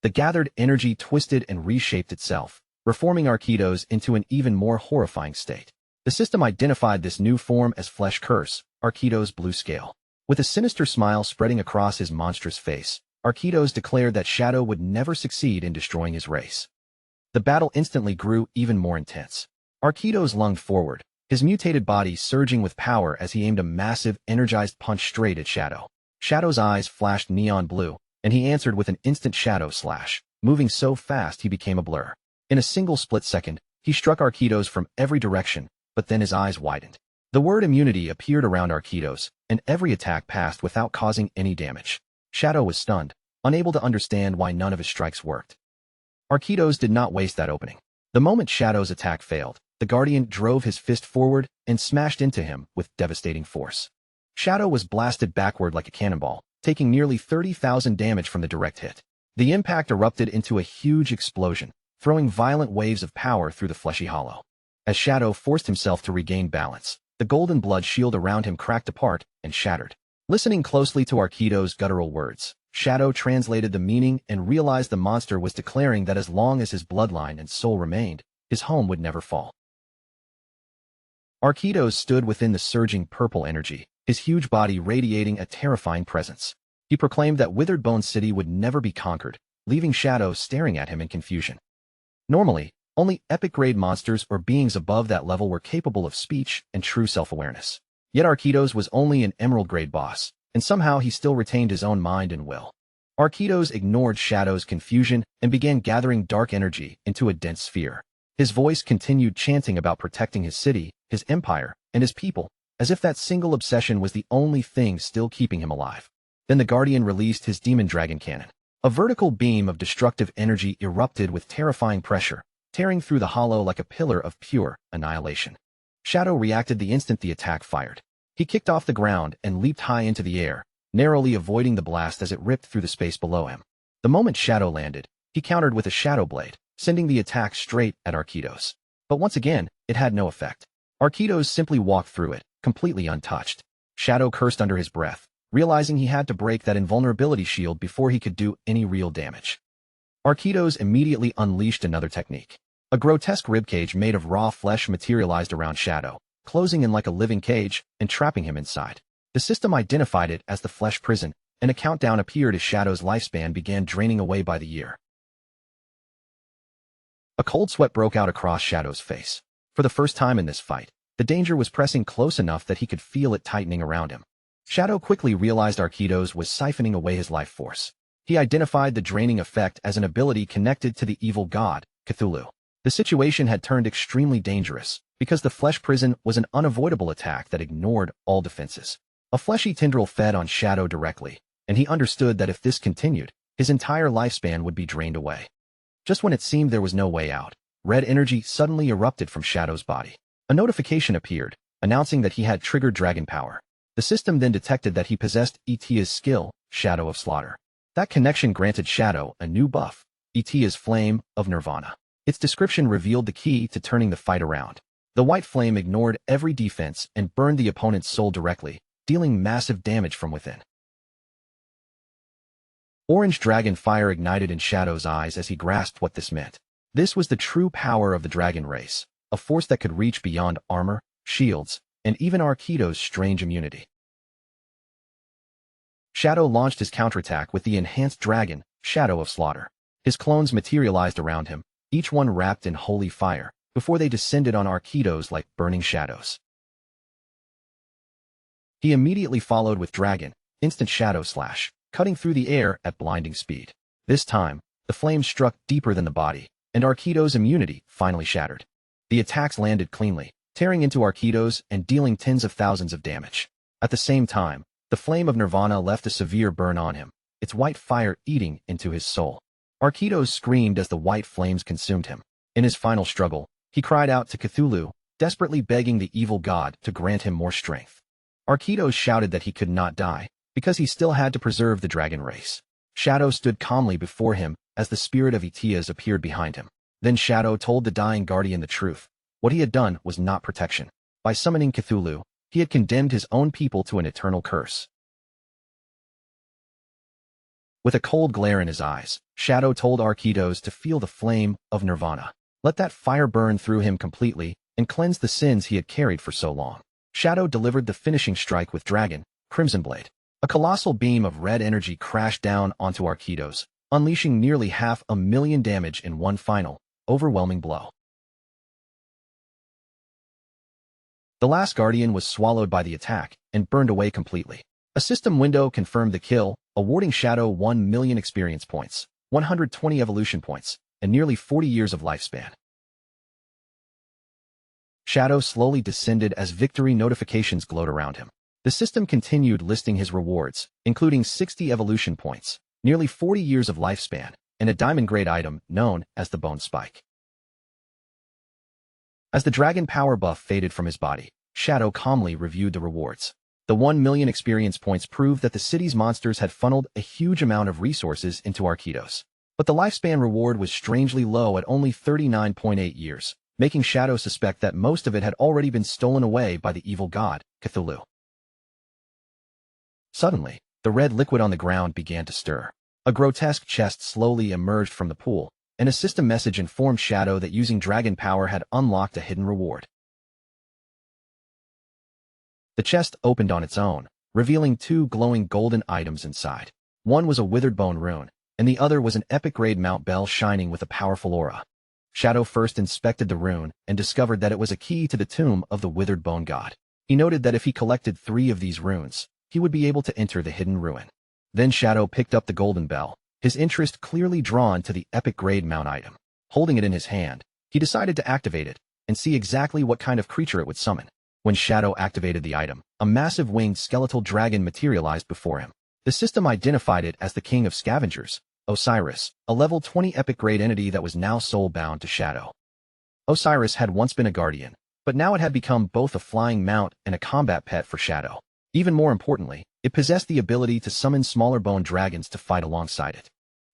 The gathered energy twisted and reshaped itself, reforming Arquitos into an even more horrifying state. The system identified this new form as Flesh Curse, Arquitos Blue Scale. With a sinister smile spreading across his monstrous face, Arquitos declared that Shadow would never succeed in destroying his race. The battle instantly grew even more intense. Arquitos lunged forward, his mutated body surging with power as he aimed a massive, energized punch straight at Shadow. Shadow's eyes flashed neon blue, and he answered with an instant shadow slash, moving so fast he became a blur. In a single split second, he struck Arquitos from every direction, but then his eyes widened. The word immunity appeared around Arquitos, and every attack passed without causing any damage. Shadow was stunned, unable to understand why none of his strikes worked. Arquitos did not waste that opening. The moment Shadow's attack failed, the Guardian drove his fist forward and smashed into him with devastating force. Shadow was blasted backward like a cannonball, taking nearly 30,000 damage from the direct hit. The impact erupted into a huge explosion, throwing violent waves of power through the fleshy hollow. As Shadow forced himself to regain balance, the golden blood shield around him cracked apart and shattered. Listening closely to Arquitos' guttural words, Shadow translated the meaning and realized the monster was declaring that as long as his bloodline and soul remained, his home would never fall. Arquitos stood within the surging purple energy, his huge body radiating a terrifying presence. He proclaimed that Withered Bone City would never be conquered, leaving Shadow staring at him in confusion. Normally, only epic-grade monsters or beings above that level were capable of speech and true self-awareness. Yet Arquitos was only an emerald-grade boss, and somehow he still retained his own mind and will. Arquitos ignored Shadow's confusion and began gathering dark energy into a dense sphere. His voice continued chanting about protecting his city, his empire, and his people, as if that single obsession was the only thing still keeping him alive. Then the Guardian released his Demon Dragon Cannon. A vertical beam of destructive energy erupted with terrifying pressure, tearing through the hollow like a pillar of pure annihilation. Shadow reacted the instant the attack fired. He kicked off the ground and leaped high into the air, narrowly avoiding the blast as it ripped through the space below him. The moment Shadow landed, he countered with a Shadow Blade, sending the attack straight at Arquitos. But once again, it had no effect. Arquitos simply walked through it, completely untouched. Shadow cursed under his breath, realizing he had to break that invulnerability shield before he could do any real damage. Arquitos immediately unleashed another technique. A grotesque ribcage made of raw flesh materialized around Shadow, closing in like a living cage and trapping him inside. The system identified it as the flesh prison, and a countdown appeared as Shadow's lifespan began draining away by the year. A cold sweat broke out across Shadow's face. For the first time in this fight, the danger was pressing close enough that he could feel it tightening around him. Shadow quickly realized Arquitos was siphoning away his life force. He identified the draining effect as an ability connected to the evil god, Cthulhu. The situation had turned extremely dangerous, because the flesh prison was an unavoidable attack that ignored all defenses. A fleshy tendril fed on Shadow directly, and he understood that if this continued, his entire lifespan would be drained away. Just when it seemed there was no way out, red energy suddenly erupted from Shadow's body. A notification appeared, announcing that he had triggered dragon power. The system then detected that he possessed Itia's skill, Shadow of Slaughter. That connection granted Shadow a new buff, Itia's Flame of Nirvana. Its description revealed the key to turning the fight around. The white flame ignored every defense and burned the opponent's soul directly, dealing massive damage from within. Orange dragon fire ignited in Shadow's eyes as he grasped what this meant. This was the true power of the dragon race, a force that could reach beyond armor, shields, and even Arquitos' strange immunity. Shadow launched his counterattack with the enhanced dragon, Shadow of Slaughter. His clones materialized around him, each one wrapped in holy fire, before they descended on Arquitos like burning shadows. He immediately followed with Dragon, Instant Shadow Slash, cutting through the air at blinding speed. This time, the flames struck deeper than the body, and Arquitos' immunity finally shattered. The attacks landed cleanly, tearing into Arquitos and dealing tens of thousands of damage. At the same time, the flame of Nirvana left a severe burn on him, its white fire eating into his soul. Arquitos screamed as the white flames consumed him. In his final struggle, he cried out to Cthulhu, desperately begging the evil god to grant him more strength. Arquitos shouted that he could not die, because he still had to preserve the dragon race. Shadow stood calmly before him as the spirit of Itias appeared behind him. Then Shadow told the dying guardian the truth. What he had done was not protection. By summoning Cthulhu, he had condemned his own people to an eternal curse. With a cold glare in his eyes, Shadow told Arquitos to feel the flame of Nirvana. Let that fire burn through him completely and cleanse the sins he had carried for so long. Shadow delivered the finishing strike with Dragon, Crimson Blade. A colossal beam of red energy crashed down onto Arquitos, unleashing nearly 500,000 damage in one final, overwhelming blow. The last Guardian was swallowed by the attack and burned away completely. A system window confirmed the kill, awarding Shadow 1 million experience points, 120 evolution points, and nearly 40 years of lifespan. Shadow slowly descended as victory notifications glowed around him. The system continued listing his rewards, including 60 evolution points, nearly 40 years of lifespan, and a diamond-grade item known as the Bone Spike. As the dragon power buff faded from his body, Shadow calmly reviewed the rewards. The 1 million experience points proved that the city's monsters had funneled a huge amount of resources into Arquitos. But the lifespan reward was strangely low at only 39.8 years, making Shadow suspect that most of it had already been stolen away by the evil god, Cthulhu. Suddenly, the red liquid on the ground began to stir. A grotesque chest slowly emerged from the pool, and a system message informed Shadow that using dragon power had unlocked a hidden reward. The chest opened on its own, revealing 2 glowing golden items inside. One was a withered bone rune, and the other was an epic-grade Mount Bell shining with a powerful aura. Shadow first inspected the rune and discovered that it was a key to the tomb of the withered bone god. He noted that if he collected 3 of these runes, he would be able to enter the hidden ruin. Then Shadow picked up the golden bell, his interest clearly drawn to the epic-grade mount item. Holding it in his hand, he decided to activate it and see exactly what kind of creature it would summon. When Shadow activated the item, a massive winged skeletal dragon materialized before him. The system identified it as the King of Scavengers, Osiris, a level 20 epic-grade entity that was now soul-bound to Shadow. Osiris had once been a guardian, But now it had become both a flying mount and a combat pet for Shadow. Even more importantly, it possessed the ability to summon smaller bone dragons to fight alongside it.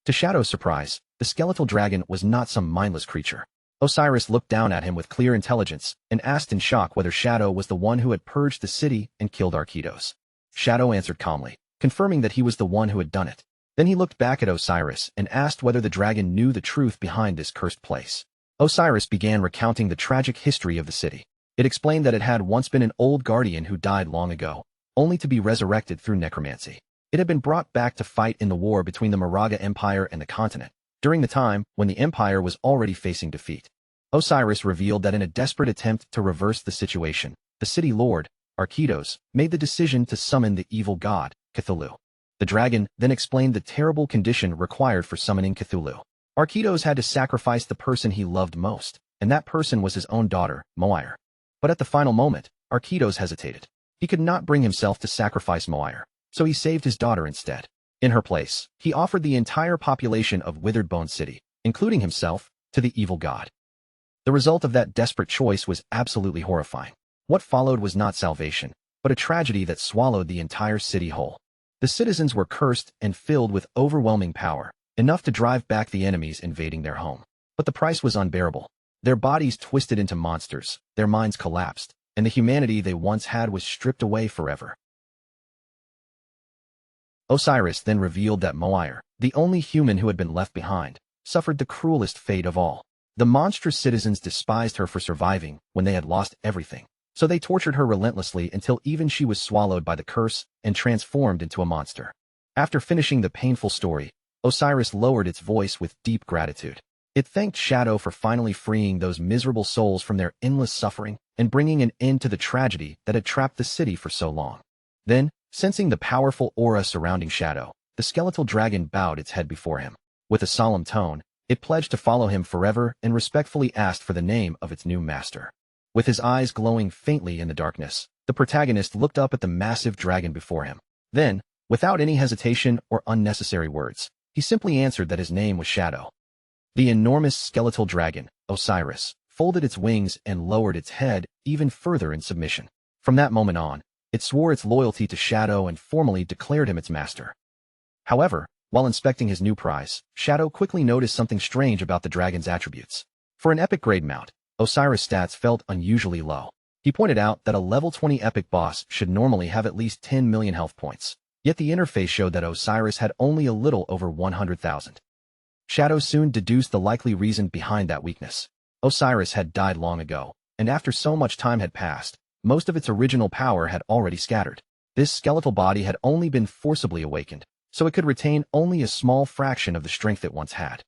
To Shadow's surprise, the skeletal dragon was not some mindless creature. Osiris looked down at him with clear intelligence and asked in shock whether Shadow was the one who had purged the city and killed Arquitos. Shadow answered calmly, confirming that he was the one who had done it. Then he looked back at Osiris and asked whether the dragon knew the truth behind this cursed place. Osiris began recounting the tragic history of the city. It explained that it had once been an old guardian who died long ago, only to be resurrected through necromancy. It had been brought back to fight in the war between the Moraga Empire and the continent, during the time when the empire was already facing defeat. Osiris revealed that in a desperate attempt to reverse the situation, the city lord, Arquitos, made the decision to summon the evil god, Cthulhu. The dragon then explained the terrible condition required for summoning Cthulhu. Arquitos had to sacrifice the person he loved most, and that person was his own daughter, Moire. But at the final moment, Arquitos hesitated. He could not bring himself to sacrifice Moire, so he saved his daughter instead. In her place, he offered the entire population of Withered Bone City, including himself, to the evil god. The result of that desperate choice was absolutely horrifying. What followed was not salvation, but a tragedy that swallowed the entire city whole. The citizens were cursed and filled with overwhelming power, enough to drive back the enemies invading their home. But the price was unbearable. Their bodies twisted into monsters, their minds collapsed, and the humanity they once had was stripped away forever. Osiris then revealed that Moire, the only human who had been left behind, suffered the cruelest fate of all. The monstrous citizens despised her for surviving when they had lost everything, so they tortured her relentlessly until even she was swallowed by the curse and transformed into a monster. After finishing the painful story, Osiris lowered its voice with deep gratitude. It thanked Shadow for finally freeing those miserable souls from their endless suffering and bringing an end to the tragedy that had trapped the city for so long. Then, sensing the powerful aura surrounding Shadow, the skeletal dragon bowed its head before him. With a solemn tone, it pledged to follow him forever and respectfully asked for the name of its new master. With his eyes glowing faintly in the darkness, the protagonist looked up at the massive dragon before him. Then, without any hesitation or unnecessary words, he simply answered that his name was Shadow. The enormous skeletal dragon, Osiris, folded its wings and lowered its head even further in submission. From that moment on, it swore its loyalty to Shadow and formally declared him its master. However, while inspecting his new prize, Shadow quickly noticed something strange about the dragon's attributes. For an epic grade mount, Osiris' stats felt unusually low. He pointed out that a level 20 epic boss should normally have at least 10 million health points, yet the interface showed that Osiris had only a little over 100,000. Shadow soon deduced the likely reason behind that weakness. Osiris had died long ago, and after so much time had passed, most of its original power had already scattered. This skeletal body had only been forcibly awakened, so it could retain only a small fraction of the strength it once had.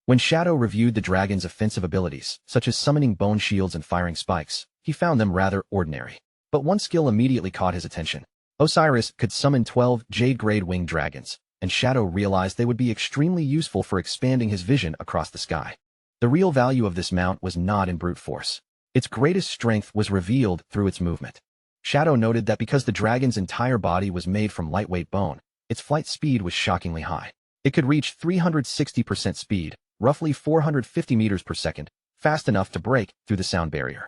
When Shadow reviewed the dragon's offensive abilities, such as summoning bone shields and firing spikes, he found them rather ordinary. But one skill immediately caught his attention. Osiris could summon 12 Jade-grade winged dragons, and Shadow realized they would be extremely useful for expanding his vision across the sky. The real value of this mount was not in brute force. Its greatest strength was revealed through its movement. Shadow noted that because the dragon's entire body was made from lightweight bone, its flight speed was shockingly high. It could reach 360% speed, roughly 450 meters per second, fast enough to break through the sound barrier.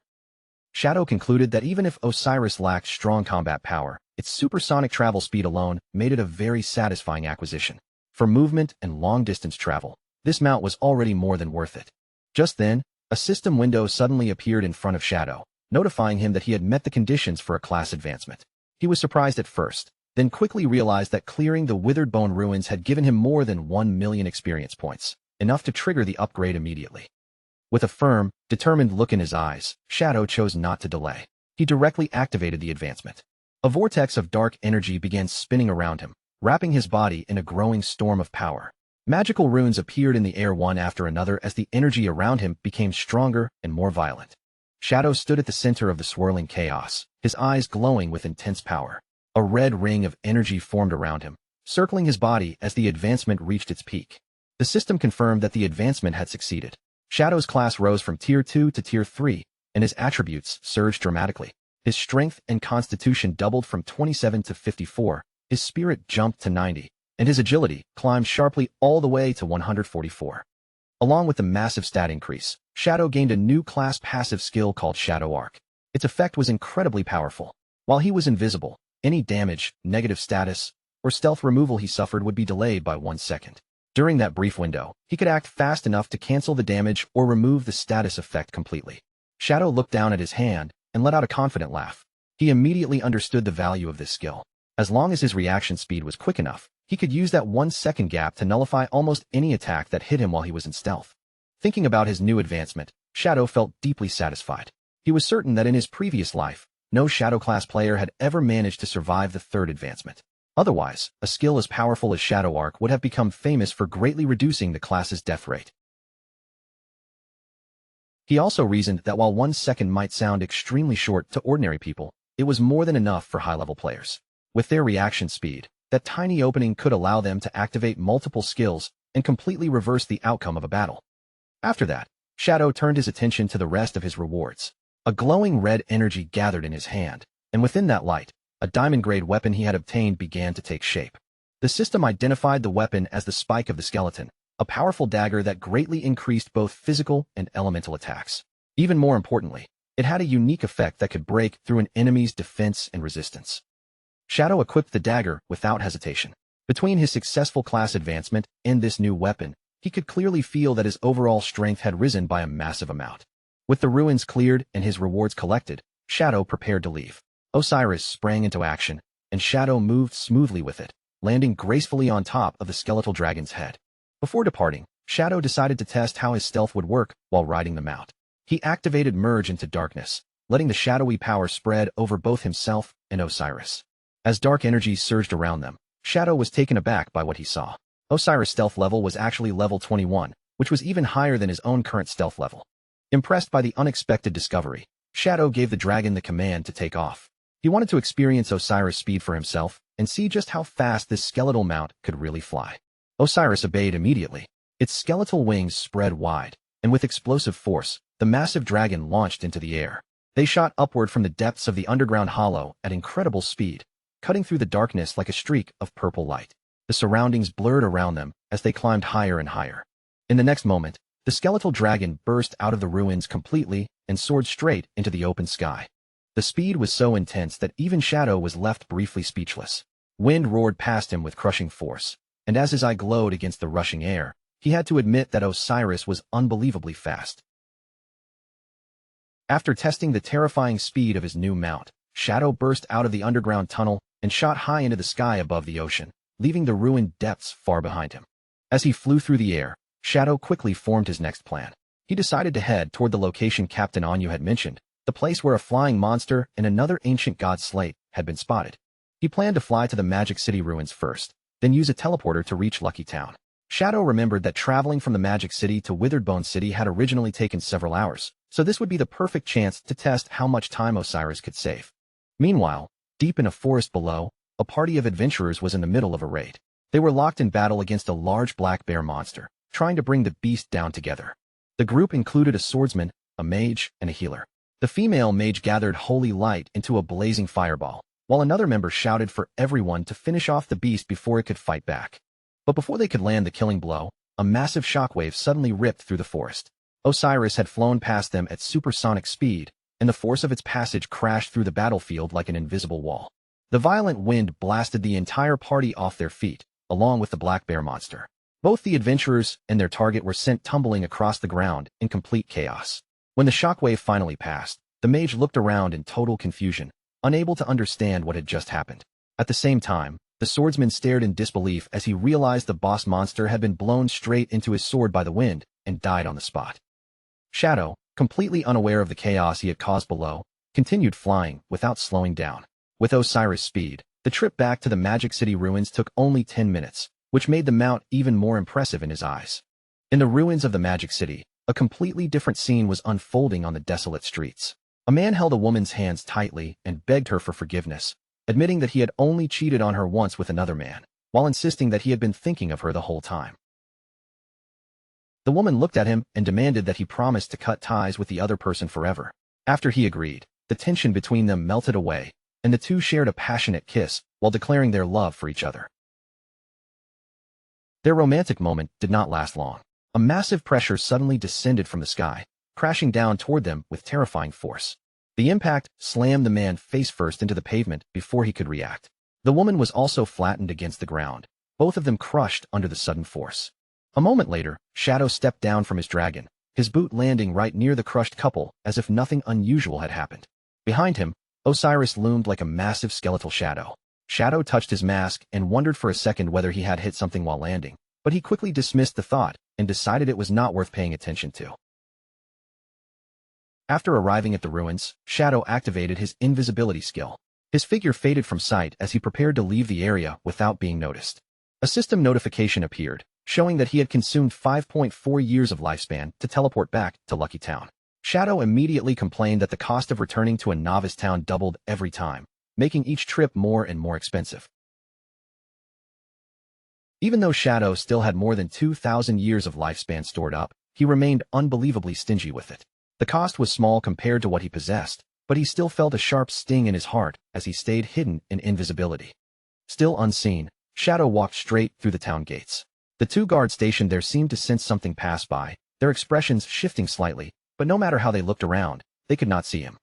Shadow concluded that even if Osiris lacked strong combat power, its supersonic travel speed alone made it a very satisfying acquisition. For movement and long-distance travel, this mount was already more than worth it. Just then, a system window suddenly appeared in front of Shadow, notifying him that he had met the conditions for a class advancement. He was surprised at first, then quickly realized that clearing the Withered Bone ruins had given him more than 1 million experience points, enough to trigger the upgrade immediately. With a firm, determined look in his eyes, Shadow chose not to delay. He directly activated the advancement. A vortex of dark energy began spinning around him, wrapping his body in a growing storm of power. Magical runes appeared in the air one after another as the energy around him became stronger and more violent. Shadow stood at the center of the swirling chaos, his eyes glowing with intense power. A red ring of energy formed around him, circling his body as the advancement reached its peak. The system confirmed that the advancement had succeeded. Shadow's class rose from Tier 2 to Tier 3, and his attributes surged dramatically. His strength and constitution doubled from 27 to 54, his spirit jumped to 90, and his agility climbed sharply all the way to 144. Along with the massive stat increase, Shadow gained a new class passive skill called Shadow Arc. Its effect was incredibly powerful. While he was invisible, any damage, negative status, or stealth removal he suffered would be delayed by 1 second. During that brief window, he could act fast enough to cancel the damage or remove the status effect completely. Shadow looked down at his hand and let out a confident laugh. He immediately understood the value of this skill. As long as his reaction speed was quick enough, he could use that 1 second gap to nullify almost any attack that hit him while he was in stealth. Thinking about his new advancement, Shadow felt deeply satisfied. He was certain that in his previous life, no Shadow class player had ever managed to survive the 3rd advancement. Otherwise, a skill as powerful as Shadow Arc would have become famous for greatly reducing the class's death rate. He also reasoned that while 1 second might sound extremely short to ordinary people, it was more than enough for high-level players. With their reaction speed, that tiny opening could allow them to activate multiple skills and completely reverse the outcome of a battle. After that, Shadow turned his attention to the rest of his rewards. A glowing red energy gathered in his hand, and within that light, a diamond-grade weapon he had obtained began to take shape. The system identified the weapon as the Spike of the Skeleton, a powerful dagger that greatly increased both physical and elemental attacks. Even more importantly, it had a unique effect that could break through an enemy's defense and resistance. Shadow equipped the dagger without hesitation. Between his successful class advancement and this new weapon, he could clearly feel that his overall strength had risen by a massive amount. With the ruins cleared and his rewards collected, Shadow prepared to leave. Osiris sprang into action, and Shadow moved smoothly with it, landing gracefully on top of the skeletal dragon's head. Before departing, Shadow decided to test how his stealth would work while riding the mount. He activated Merge into Darkness, letting the shadowy power spread over both himself and Osiris. As dark energies surged around them, Shadow was taken aback by what he saw. Osiris' stealth level was actually level 21, which was even higher than his own current stealth level. Impressed by the unexpected discovery, Shadow gave the dragon the command to take off. He wanted to experience Osiris' speed for himself and see just how fast this skeletal mount could really fly. Osiris obeyed immediately. Its skeletal wings spread wide, and with explosive force, the massive dragon launched into the air. They shot upward from the depths of the underground hollow at incredible speed, cutting through the darkness like a streak of purple light. The surroundings blurred around them as they climbed higher and higher. In the next moment, the skeletal dragon burst out of the ruins completely and soared straight into the open sky. The speed was so intense that even Shadow was left briefly speechless. Wind roared past him with crushing force, and as his eye glowed against the rushing air, he had to admit that Osiris was unbelievably fast. After testing the terrifying speed of his new mount, Shadow burst out of the underground tunnel and shot high into the sky above the ocean, leaving the ruined depths far behind him. As he flew through the air, Shadow quickly formed his next plan. He decided to head toward the location Captain Anyu had mentioned, the place where a flying monster and another ancient god slate had been spotted. He planned to fly to the Magic City ruins first, then use a teleporter to reach Lucky Town. Shadow remembered that traveling from the Magic City to Withered Bone City had originally taken several hours, so this would be the perfect chance to test how much time Osiris could save. Meanwhile, deep in a forest below, a party of adventurers was in the middle of a raid. They were locked in battle against a large black bear monster, trying to bring the beast down together. The group included a swordsman, a mage, and a healer. The female mage gathered holy light into a blazing fireball, while another member shouted for everyone to finish off the beast before it could fight back. But before they could land the killing blow, a massive shockwave suddenly ripped through the forest. Osiris had flown past them at supersonic speed, and the force of its passage crashed through the battlefield like an invisible wall. The violent wind blasted the entire party off their feet, along with the black bear monster. Both the adventurers and their target were sent tumbling across the ground in complete chaos. When the shockwave finally passed, the mage looked around in total confusion, unable to understand what had just happened. At the same time, the swordsman stared in disbelief as he realized the boss monster had been blown straight into his sword by the wind and died on the spot. Shadow, completely unaware of the chaos he had caused below, continued flying without slowing down. With Osiris' speed, the trip back to the Magic City ruins took only 10 minutes, which made the mount even more impressive in his eyes. In the ruins of the Magic City, a completely different scene was unfolding on the desolate streets. A man held a woman's hands tightly and begged her for forgiveness, admitting that he had only cheated on her once with another man, while insisting that he had been thinking of her the whole time. The woman looked at him and demanded that he promise to cut ties with the other person forever. After he agreed, the tension between them melted away, and the two shared a passionate kiss while declaring their love for each other. Their romantic moment did not last long. A massive pressure suddenly descended from the sky, crashing down toward them with terrifying force. The impact slammed the man face first into the pavement before he could react. The woman was also flattened against the ground, both of them crushed under the sudden force. A moment later, Shadow stepped down from his dragon, his boot landing right near the crushed couple as if nothing unusual had happened. Behind him, Osiris loomed like a massive skeletal shadow. Shadow touched his mask and wondered for a second whether he had hit something while landing, but he quickly dismissed the thought and decided it was not worth paying attention to. After arriving at the ruins, Shadow activated his invisibility skill. His figure faded from sight as he prepared to leave the area without being noticed. A system notification appeared, showing that he had consumed 5.4 years of lifespan to teleport back to Lucky Town. Shadow immediately complained that the cost of returning to a novice town doubled every time, making each trip more and more expensive. Even though Shadow still had more than 2,000 years of lifespan stored up, he remained unbelievably stingy with it. The cost was small compared to what he possessed, but he still felt a sharp sting in his heart as he stayed hidden in invisibility. Still unseen, Shadow walked straight through the town gates. The two guards stationed there seemed to sense something pass by, their expressions shifting slightly, but no matter how they looked around, they could not see him.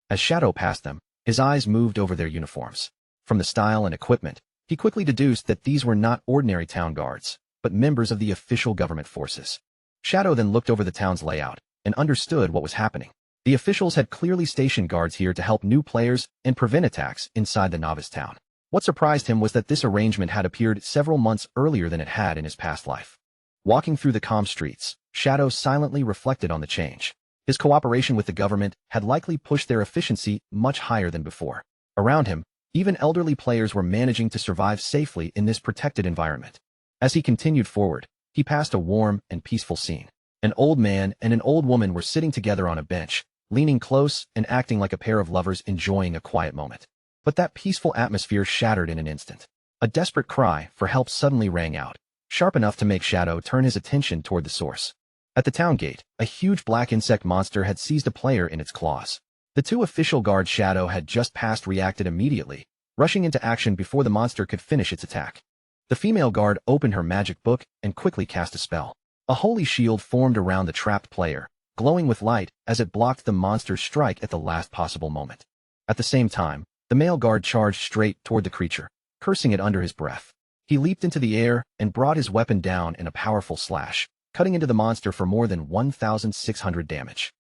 As Shadow passed them, his eyes moved over their uniforms. From the style and equipment, he quickly deduced that these were not ordinary town guards, but members of the official government forces. Shadow then looked over the town's layout and understood what was happening. The officials had clearly stationed guards here to help new players and prevent attacks inside the novice town. What surprised him was that this arrangement had appeared several months earlier than it had in his past life. Walking through the calm streets, Shadow silently reflected on the change. His cooperation with the government had likely pushed their efficiency much higher than before. Around him, even elderly players were managing to survive safely in this protected environment. As he continued forward, he passed a warm and peaceful scene. An old man and an old woman were sitting together on a bench, leaning close and acting like a pair of lovers enjoying a quiet moment. But that peaceful atmosphere shattered in an instant. A desperate cry for help suddenly rang out, sharp enough to make Shadow turn his attention toward the source. At the town gate, a huge black insect monster had seized a player in its claws. The two official guards Shadow had just passed reacted immediately, rushing into action before the monster could finish its attack. The female guard opened her magic book and quickly cast a spell. A holy shield formed around the trapped player, glowing with light as it blocked the monster's strike at the last possible moment. At the same time, the male guard charged straight toward the creature, cursing it under his breath. He leaped into the air and brought his weapon down in a powerful slash, cutting into the monster for more than 1,600 damage.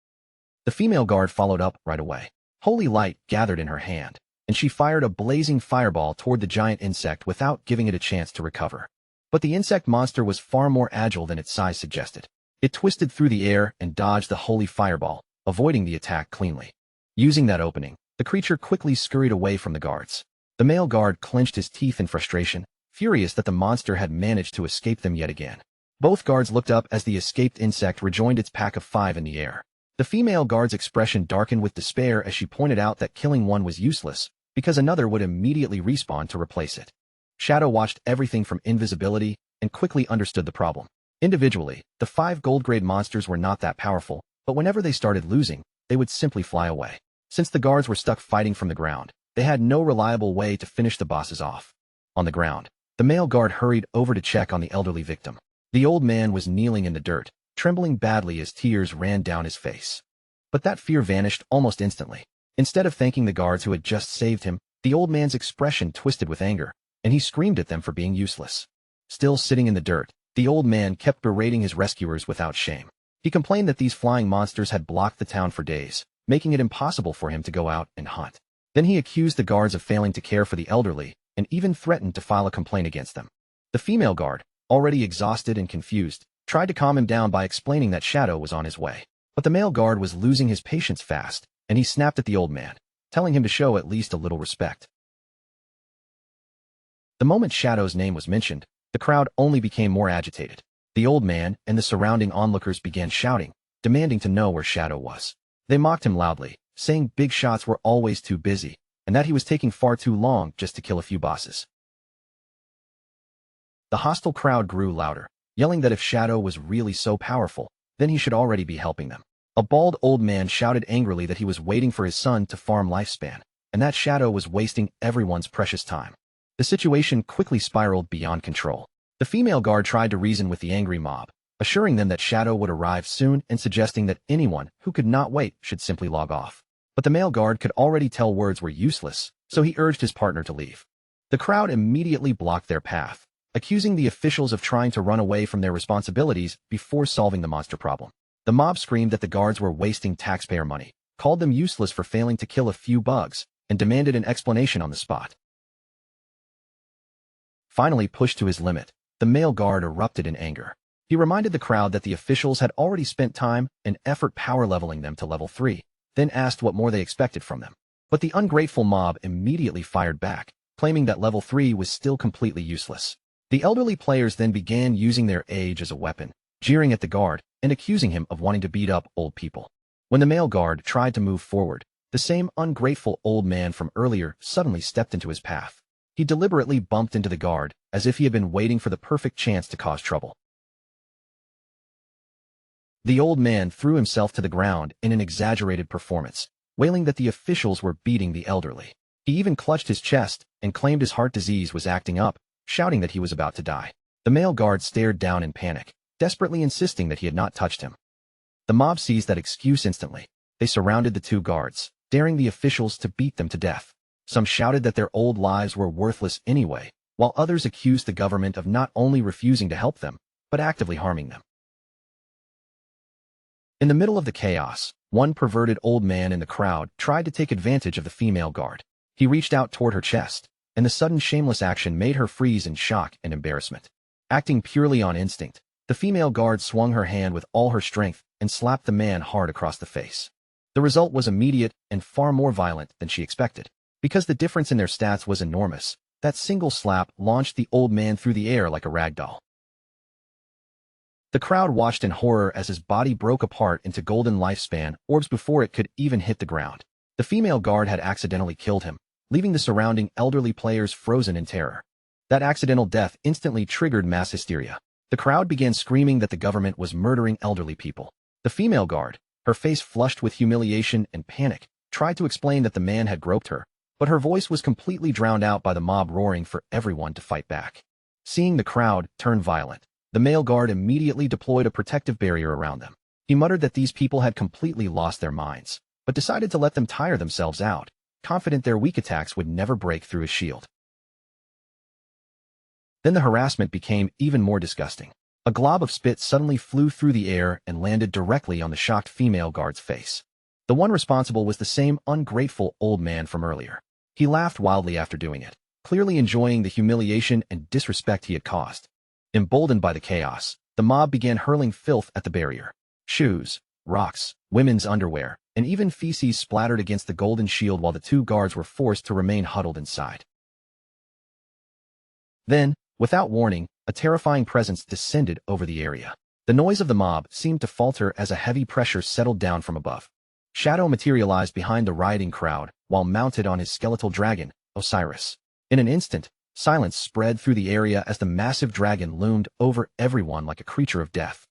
The female guard followed up right away. Holy light gathered in her hand, and she fired a blazing fireball toward the giant insect without giving it a chance to recover. But the insect monster was far more agile than its size suggested. It twisted through the air and dodged the holy fireball, avoiding the attack cleanly. Using that opening, the creature quickly scurried away from the guards. The male guard clenched his teeth in frustration, furious that the monster had managed to escape them yet again. Both guards looked up as the escaped insect rejoined its pack of 5 in the air. The female guard's expression darkened with despair as she pointed out that killing one was useless, because another would immediately respawn to replace it. Shadow watched everything from invisibility and quickly understood the problem. Individually, the 5 gold-grade monsters were not that powerful, but whenever they started losing, they would simply fly away. Since the guards were stuck fighting from the ground, they had no reliable way to finish the bosses off. On the ground, the male guard hurried over to check on the elderly victim. The old man was kneeling in the dirt, trembling badly as tears ran down his face. But that fear vanished almost instantly. Instead of thanking the guards who had just saved him, the old man's expression twisted with anger, and he screamed at them for being useless. Still sitting in the dirt, the old man kept berating his rescuers without shame. He complained that these flying monsters had blocked the town for days, making it impossible for him to go out and hunt. Then he accused the guards of failing to care for the elderly, and even threatened to file a complaint against them. The female guard, already exhausted and confused, tried to calm him down by explaining that Shadow was on his way. But the male guard was losing his patience fast, and he snapped at the old man, telling him to show at least a little respect. The moment Shadow's name was mentioned, the crowd only became more agitated. The old man and the surrounding onlookers began shouting, demanding to know where Shadow was. They mocked him loudly, saying big shots were always too busy, and that he was taking far too long just to kill a few bosses. The hostile crowd grew louder, yelling that if Shadow was really so powerful, then he should already be helping them. A bald old man shouted angrily that he was waiting for his son to farm lifespan, and that Shadow was wasting everyone's precious time. The situation quickly spiraled beyond control. The female guard tried to reason with the angry mob, assuring them that Shadow would arrive soon and suggesting that anyone who could not wait should simply log off. But the male guard could already tell words were useless, so he urged his partner to leave. The crowd immediately blocked their path, accusing the officials of trying to run away from their responsibilities before solving the monster problem. The mob screamed that the guards were wasting taxpayer money, called them useless for failing to kill a few bugs, and demanded an explanation on the spot. Finally pushed to his limit, the male guard erupted in anger. He reminded the crowd that the officials had already spent time and effort power leveling them to level 3, then asked what more they expected from them. But the ungrateful mob immediately fired back, claiming that level 3 was still completely useless. The elderly players then began using their age as a weapon, jeering at the guard and accusing him of wanting to beat up old people. When the male guard tried to move forward, the same ungrateful old man from earlier suddenly stepped into his path. He deliberately bumped into the guard, as if he had been waiting for the perfect chance to cause trouble. The old man threw himself to the ground in an exaggerated performance, wailing that the officials were beating the elderly. He even clutched his chest and claimed his heart disease was acting up, shouting that he was about to die. The male guard stared down in panic, desperately insisting that he had not touched him. The mob seized that excuse instantly. They surrounded the two guards, daring the officials to beat them to death. Some shouted that their old lives were worthless anyway, while others accused the government of not only refusing to help them, but actively harming them. In the middle of the chaos, one perverted old man in the crowd tried to take advantage of the female guard. He reached out toward her chest, and the sudden shameless action made her freeze in shock and embarrassment. Acting purely on instinct, the female guard swung her hand with all her strength and slapped the man hard across the face. The result was immediate and far more violent than she expected. Because the difference in their stats was enormous, that single slap launched the old man through the air like a rag doll. The crowd watched in horror as his body broke apart into golden lifespan orbs before it could even hit the ground. The female guard had accidentally killed him, leaving the surrounding elderly players frozen in terror. That accidental death instantly triggered mass hysteria. The crowd began screaming that the government was murdering elderly people. The female guard, her face flushed with humiliation and panic, tried to explain that the man had groped her, but her voice was completely drowned out by the mob roaring for everyone to fight back. Seeing the crowd turn violent, the male guard immediately deployed a protective barrier around them. He muttered that these people had completely lost their minds, but decided to let them tire themselves out, confident their weak attacks would never break through his shield. Then the harassment became even more disgusting. A glob of spit suddenly flew through the air and landed directly on the shocked female guard's face. The one responsible was the same ungrateful old man from earlier. He laughed wildly after doing it, clearly enjoying the humiliation and disrespect he had caused. Emboldened by the chaos, the mob began hurling filth at the barrier. Shoes, rocks, women's underwear, and even feces splattered against the golden shield while the two guards were forced to remain huddled inside. Then, without warning, a terrifying presence descended over the area. The noise of the mob seemed to falter as a heavy pressure settled down from above. Shadow materialized behind the rioting crowd while mounted on his skeletal dragon, Osiris. In an instant, silence spread through the area as the massive dragon loomed over everyone like a creature of death.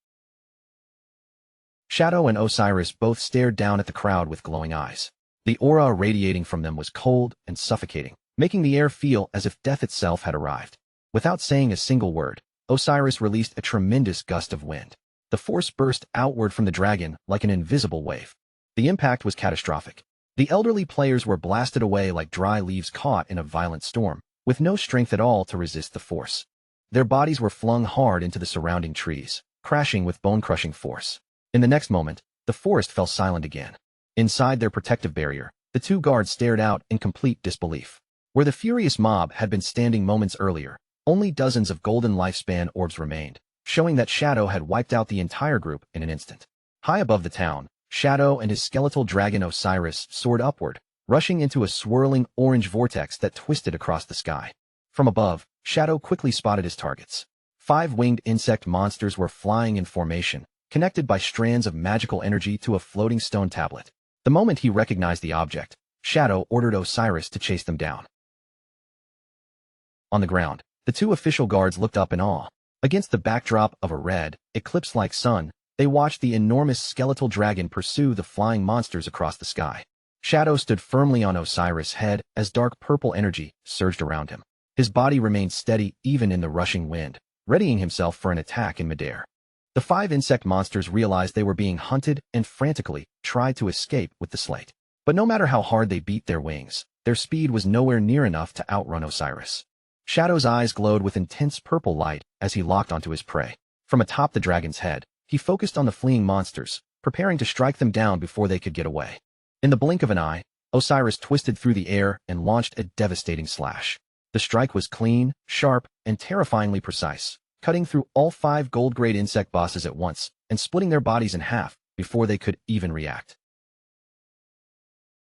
Shadow and Osiris both stared down at the crowd with glowing eyes. The aura radiating from them was cold and suffocating, making the air feel as if death itself had arrived. Without saying a single word, Osiris released a tremendous gust of wind. The force burst outward from the dragon like an invisible wave. The impact was catastrophic. The elderly players were blasted away like dry leaves caught in a violent storm, with no strength at all to resist the force. Their bodies were flung hard into the surrounding trees, crashing with bone-crushing force. In the next moment, the forest fell silent again. Inside their protective barrier, the two guards stared out in complete disbelief. Where the furious mob had been standing moments earlier, only dozens of golden lifespan orbs remained, showing that Shadow had wiped out the entire group in an instant. High above the town, Shadow and his skeletal dragon Osiris soared upward, rushing into a swirling orange vortex that twisted across the sky. From above, Shadow quickly spotted his targets. 5 winged insect monsters were flying in formation, connected by strands of magical energy to a floating stone tablet. The moment he recognized the object, Shadow ordered Osiris to chase them down. On the ground, the two official guards looked up in awe. Against the backdrop of a red, eclipse-like sun, they watched the enormous skeletal dragon pursue the flying monsters across the sky. Shadow stood firmly on Osiris' head as dark purple energy surged around him. His body remained steady even in the rushing wind, readying himself for an attack in midair. The 5 insect monsters realized they were being hunted and frantically tried to escape with the slate. But no matter how hard they beat their wings, their speed was nowhere near enough to outrun Osiris. Shadow's eyes glowed with intense purple light as he locked onto his prey. From atop the dragon's head, he focused on the fleeing monsters, preparing to strike them down before they could get away. In the blink of an eye, Osiris twisted through the air and launched a devastating slash. The strike was clean, sharp, and terrifyingly precise, cutting through all 5 gold-grade insect bosses at once and splitting their bodies in half before they could even react.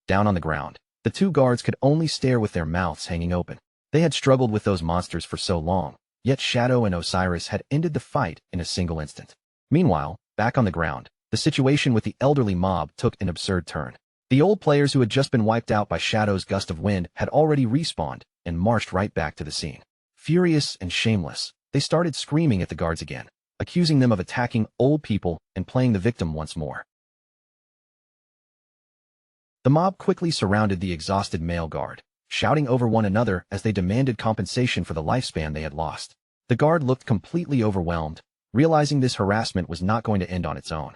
Down on the ground, the 2 guards could only stare with their mouths hanging open. They had struggled with those monsters for so long, yet Shadow and Osiris had ended the fight in a single instant. Meanwhile, back on the ground, the situation with the elderly mob took an absurd turn. The old players who had just been wiped out by Shadow's gust of wind had already respawned and marched right back to the scene. Furious and shameless, they started screaming at the guards again, accusing them of attacking old people and playing the victim once more. The mob quickly surrounded the exhausted male guard, shouting over one another as they demanded compensation for the lifespan they had lost. The guard looked completely overwhelmed, realizing this harassment was not going to end on its own.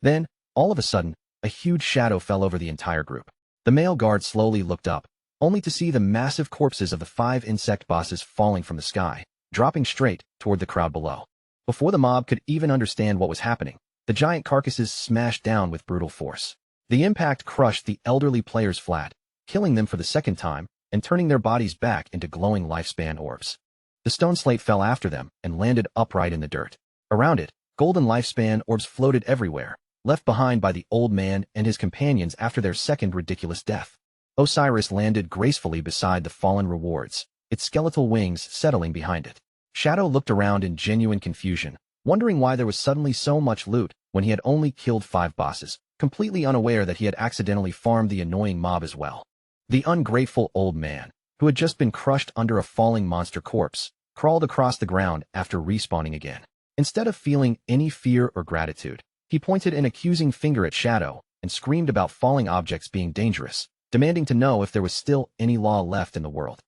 Then, all of a sudden, a huge shadow fell over the entire group. The male guard slowly looked up, only to see the massive corpses of the 5 insect bosses falling from the sky, dropping straight toward the crowd below. Before the mob could even understand what was happening, the giant carcasses smashed down with brutal force. The impact crushed the elderly players flat, killing them for the second time and turning their bodies back into glowing lifespan orbs. The stone slate fell after them and landed upright in the dirt. Around it, golden lifespan orbs floated everywhere, left behind by the old man and his companions after their second ridiculous death. Osiris landed gracefully beside the fallen rewards, its skeletal wings settling behind it. Shadow looked around in genuine confusion, wondering why there was suddenly so much loot when he had only killed 5 bosses, completely unaware that he had accidentally farmed the annoying mob as well. The ungrateful old man, who had just been crushed under a falling monster corpse, crawled across the ground after respawning again. Instead of feeling any fear or gratitude, he pointed an accusing finger at Shadow and screamed about falling objects being dangerous, demanding to know if there was still any law left in the world.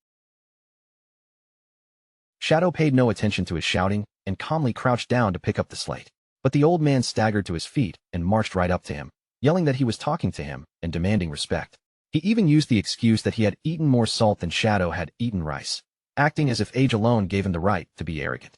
Shadow paid no attention to his shouting and calmly crouched down to pick up the slate. But the old man staggered to his feet and marched right up to him, yelling that he was talking to him and demanding respect. He even used the excuse that he had eaten more salt than Shadow had eaten rice, acting as if age alone gave him the right to be arrogant.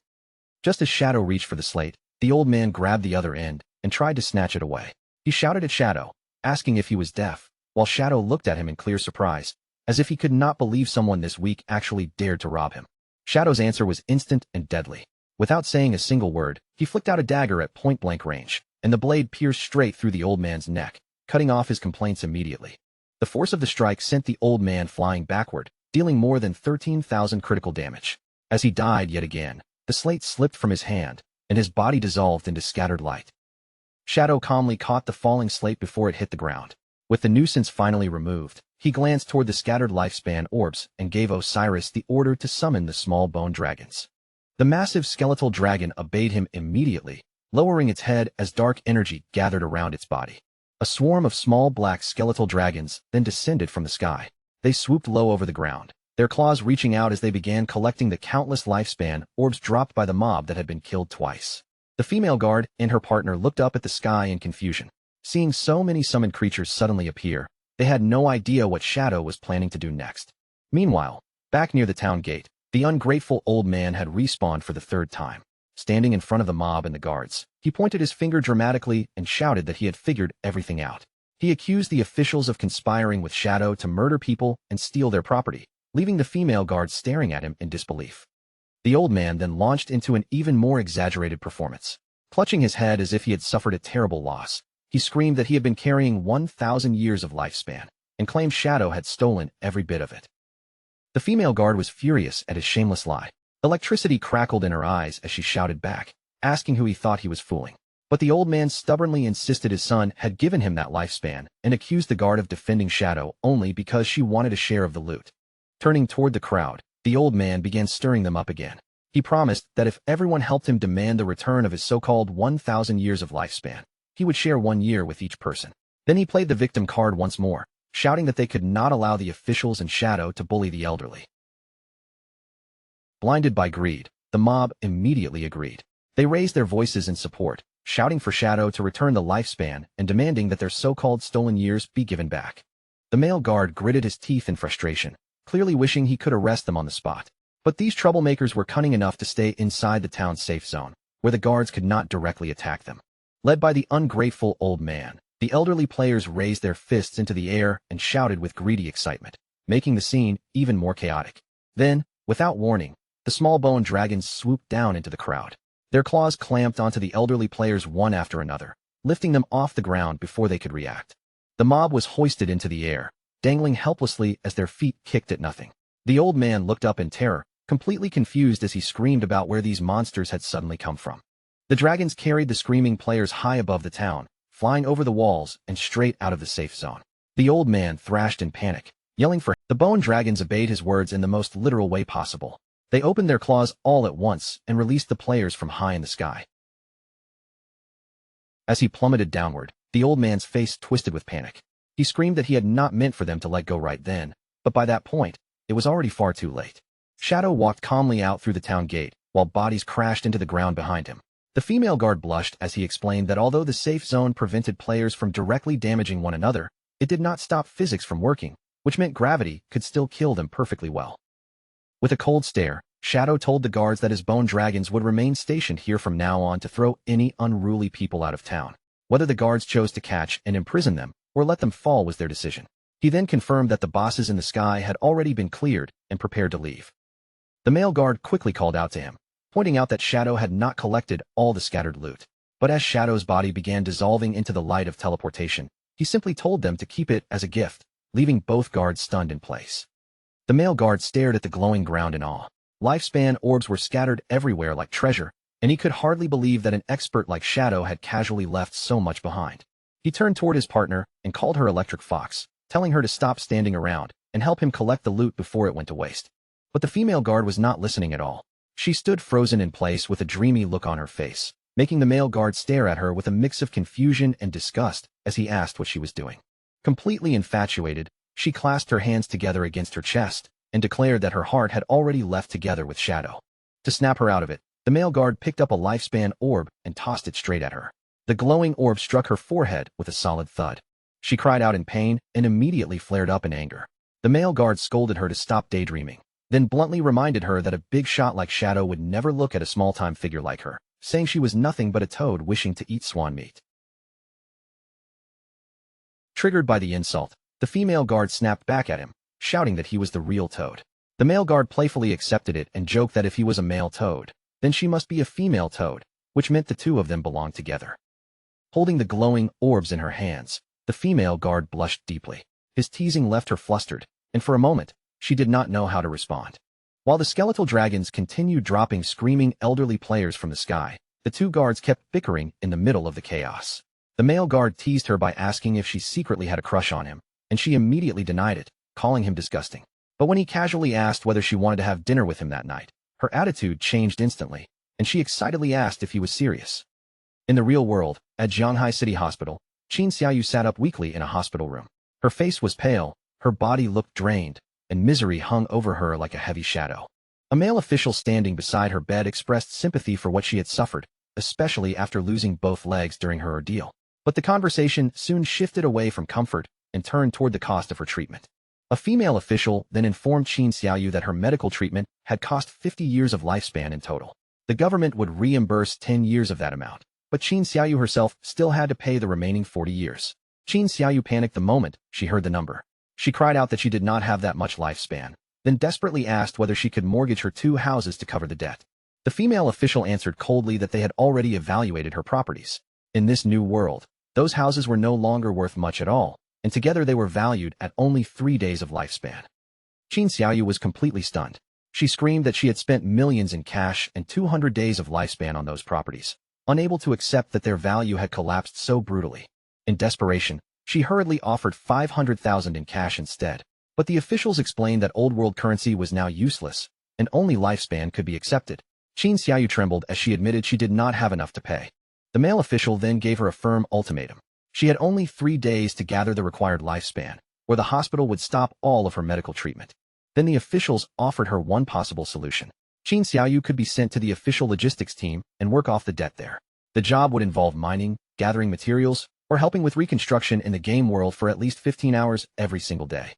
Just as Shadow reached for the slate, the old man grabbed the other end and tried to snatch it away. He shouted at Shadow, asking if he was deaf, while Shadow looked at him in clear surprise, as if he could not believe someone this weak actually dared to rob him. Shadow's answer was instant and deadly. Without saying a single word, he flicked out a dagger at point-blank range, and the blade pierced straight through the old man's neck, cutting off his complaints immediately. The force of the strike sent the old man flying backward, dealing more than 13,000 critical damage. As he died yet again, the slate slipped from his hand, and his body dissolved into scattered light. Shadow calmly caught the falling slate before it hit the ground. With the nuisance finally removed, he glanced toward the scattered lifespan orbs and gave Osiris the order to summon the small bone dragons. The massive skeletal dragon obeyed him immediately, lowering its head as dark energy gathered around its body. A swarm of small black skeletal dragons then descended from the sky. They swooped low over the ground, their claws reaching out as they began collecting the countless lifespan orbs dropped by the mob that had been killed twice. The female guard and her partner looked up at the sky in confusion. Seeing so many summoned creatures suddenly appear, they had no idea what Shadow was planning to do next. Meanwhile, back near the town gate, the ungrateful old man had respawned for the 3rd time. Standing in front of the mob and the guards, he pointed his finger dramatically and shouted that he had figured everything out. He accused the officials of conspiring with Shadow to murder people and steal their property, leaving the female guards staring at him in disbelief. The old man then launched into an even more exaggerated performance. Clutching his head as if he had suffered a terrible loss, he screamed that he had been carrying 1,000 years of lifespan, and claimed Shadow had stolen every bit of it. The female guard was furious at his shameless lie. Electricity crackled in her eyes as she shouted back, asking who he thought he was fooling. But the old man stubbornly insisted his son had given him that lifespan and accused the guard of defending Shadow only because she wanted a share of the loot. Turning toward the crowd, the old man began stirring them up again. He promised that if everyone helped him demand the return of his so-called 1,000 years of lifespan, he would share 1 year with each person. Then he played the victim card once more, shouting that they could not allow the officials and Shadow to bully the elderly. Blinded by greed, the mob immediately agreed. They raised their voices in support, shouting for Shadow to return the lifespan and demanding that their so-called stolen years be given back. The male guard gritted his teeth in frustration, clearly wishing he could arrest them on the spot. But these troublemakers were cunning enough to stay inside the town's safe zone, where the guards could not directly attack them. Led by the ungrateful old man, the elderly players raised their fists into the air and shouted with greedy excitement, making the scene even more chaotic. Then, without warning, the small bone dragons swooped down into the crowd. Their claws clamped onto the elderly players one after another, lifting them off the ground before they could react. The mob was hoisted into the air, dangling helplessly as their feet kicked at nothing. The old man looked up in terror, completely confused as he screamed about where these monsters had suddenly come from. The dragons carried the screaming players high above the town, flying over the walls and straight out of the safe zone. The old man thrashed in panic, yelling for help. The bone dragons obeyed his words in the most literal way possible. They opened their claws all at once and released the players from high in the sky. As he plummeted downward, the old man's face twisted with panic. He screamed that he had not meant for them to let go right then, but by that point, it was already far too late. Shadow walked calmly out through the town gate, while bodies crashed into the ground behind him. The female guard blushed as he explained that although the safe zone prevented players from directly damaging one another, it did not stop physics from working, which meant gravity could still kill them perfectly well. With a cold stare, Shadow told the guards that his bone dragons would remain stationed here from now on to throw any unruly people out of town. Whether the guards chose to catch and imprison them, or let them fall was their decision. He then confirmed that the bosses in the sky had already been cleared and prepared to leave. The male guard quickly called out to him, pointing out that Shadow had not collected all the scattered loot. But as Shadow's body began dissolving into the light of teleportation, he simply told them to keep it as a gift, leaving both guards stunned in place. The male guard stared at the glowing ground in awe. Lifespan orbs were scattered everywhere like treasure, and he could hardly believe that an expert like Shadow had casually left so much behind. He turned toward his partner and called her Electric Fox, telling her to stop standing around and help him collect the loot before it went to waste. But the female guard was not listening at all. She stood frozen in place with a dreamy look on her face, making the male guard stare at her with a mix of confusion and disgust as he asked what she was doing. Completely infatuated, she clasped her hands together against her chest and declared that her heart had already left together with Shadow. To snap her out of it, the male guard picked up a lifespan orb and tossed it straight at her. The glowing orb struck her forehead with a solid thud. She cried out in pain and immediately flared up in anger. The male guard scolded her to stop daydreaming, then bluntly reminded her that a big shot like Shadow would never look at a small-time figure like her, saying she was nothing but a toad wishing to eat swan meat. Triggered by the insult, the female guard snapped back at him, shouting that he was the real toad. The male guard playfully accepted it and joked that if he was a male toad, then she must be a female toad, which meant the two of them belonged together. Holding the glowing orbs in her hands, the female guard blushed deeply. His teasing left her flustered, and for a moment, she did not know how to respond. While the skeletal dragons continued dropping screaming elderly players from the sky, the two guards kept bickering in the middle of the chaos. The male guard teased her by asking if she secretly had a crush on him, and she immediately denied it, calling him disgusting. But when he casually asked whether she wanted to have dinner with him that night, her attitude changed instantly, and she excitedly asked if he was serious. In the real world, at Jianghai City Hospital, Qin Xiaoyu sat up weakly in a hospital room. Her face was pale, her body looked drained, and misery hung over her like a heavy shadow. A male official standing beside her bed expressed sympathy for what she had suffered, especially after losing both legs during her ordeal. But the conversation soon shifted away from comfort and turned toward the cost of her treatment. A female official then informed Qin Xiaoyu that her medical treatment had cost 50 years of lifespan in total. The government would reimburse 10 years of that amount, but Qin Xiaoyu herself still had to pay the remaining 40 years. Qin Xiaoyu panicked the moment she heard the number. She cried out that she did not have that much lifespan, then desperately asked whether she could mortgage her 2 houses to cover the debt. The female official answered coldly that they had already evaluated her properties. In this new world, those houses were no longer worth much at all, and together they were valued at only 3 days of lifespan. Qin Xiaoyu was completely stunned. She screamed that she had spent millions in cash and 200 days of lifespan on those properties, unable to accept that their value had collapsed so brutally. In desperation, she hurriedly offered 500,000 in cash instead, but the officials explained that old world currency was now useless, and only lifespan could be accepted. Qin Xiaoyu trembled as she admitted she did not have enough to pay. The male official then gave her a firm ultimatum. She had only 3 days to gather the required lifespan, or the hospital would stop all of her medical treatment. Then the officials offered her one possible solution. Qin Xiaoyu could be sent to the official logistics team and work off the debt there. The job would involve mining, gathering materials, or helping with reconstruction in the game world for at least 15 hours every single day.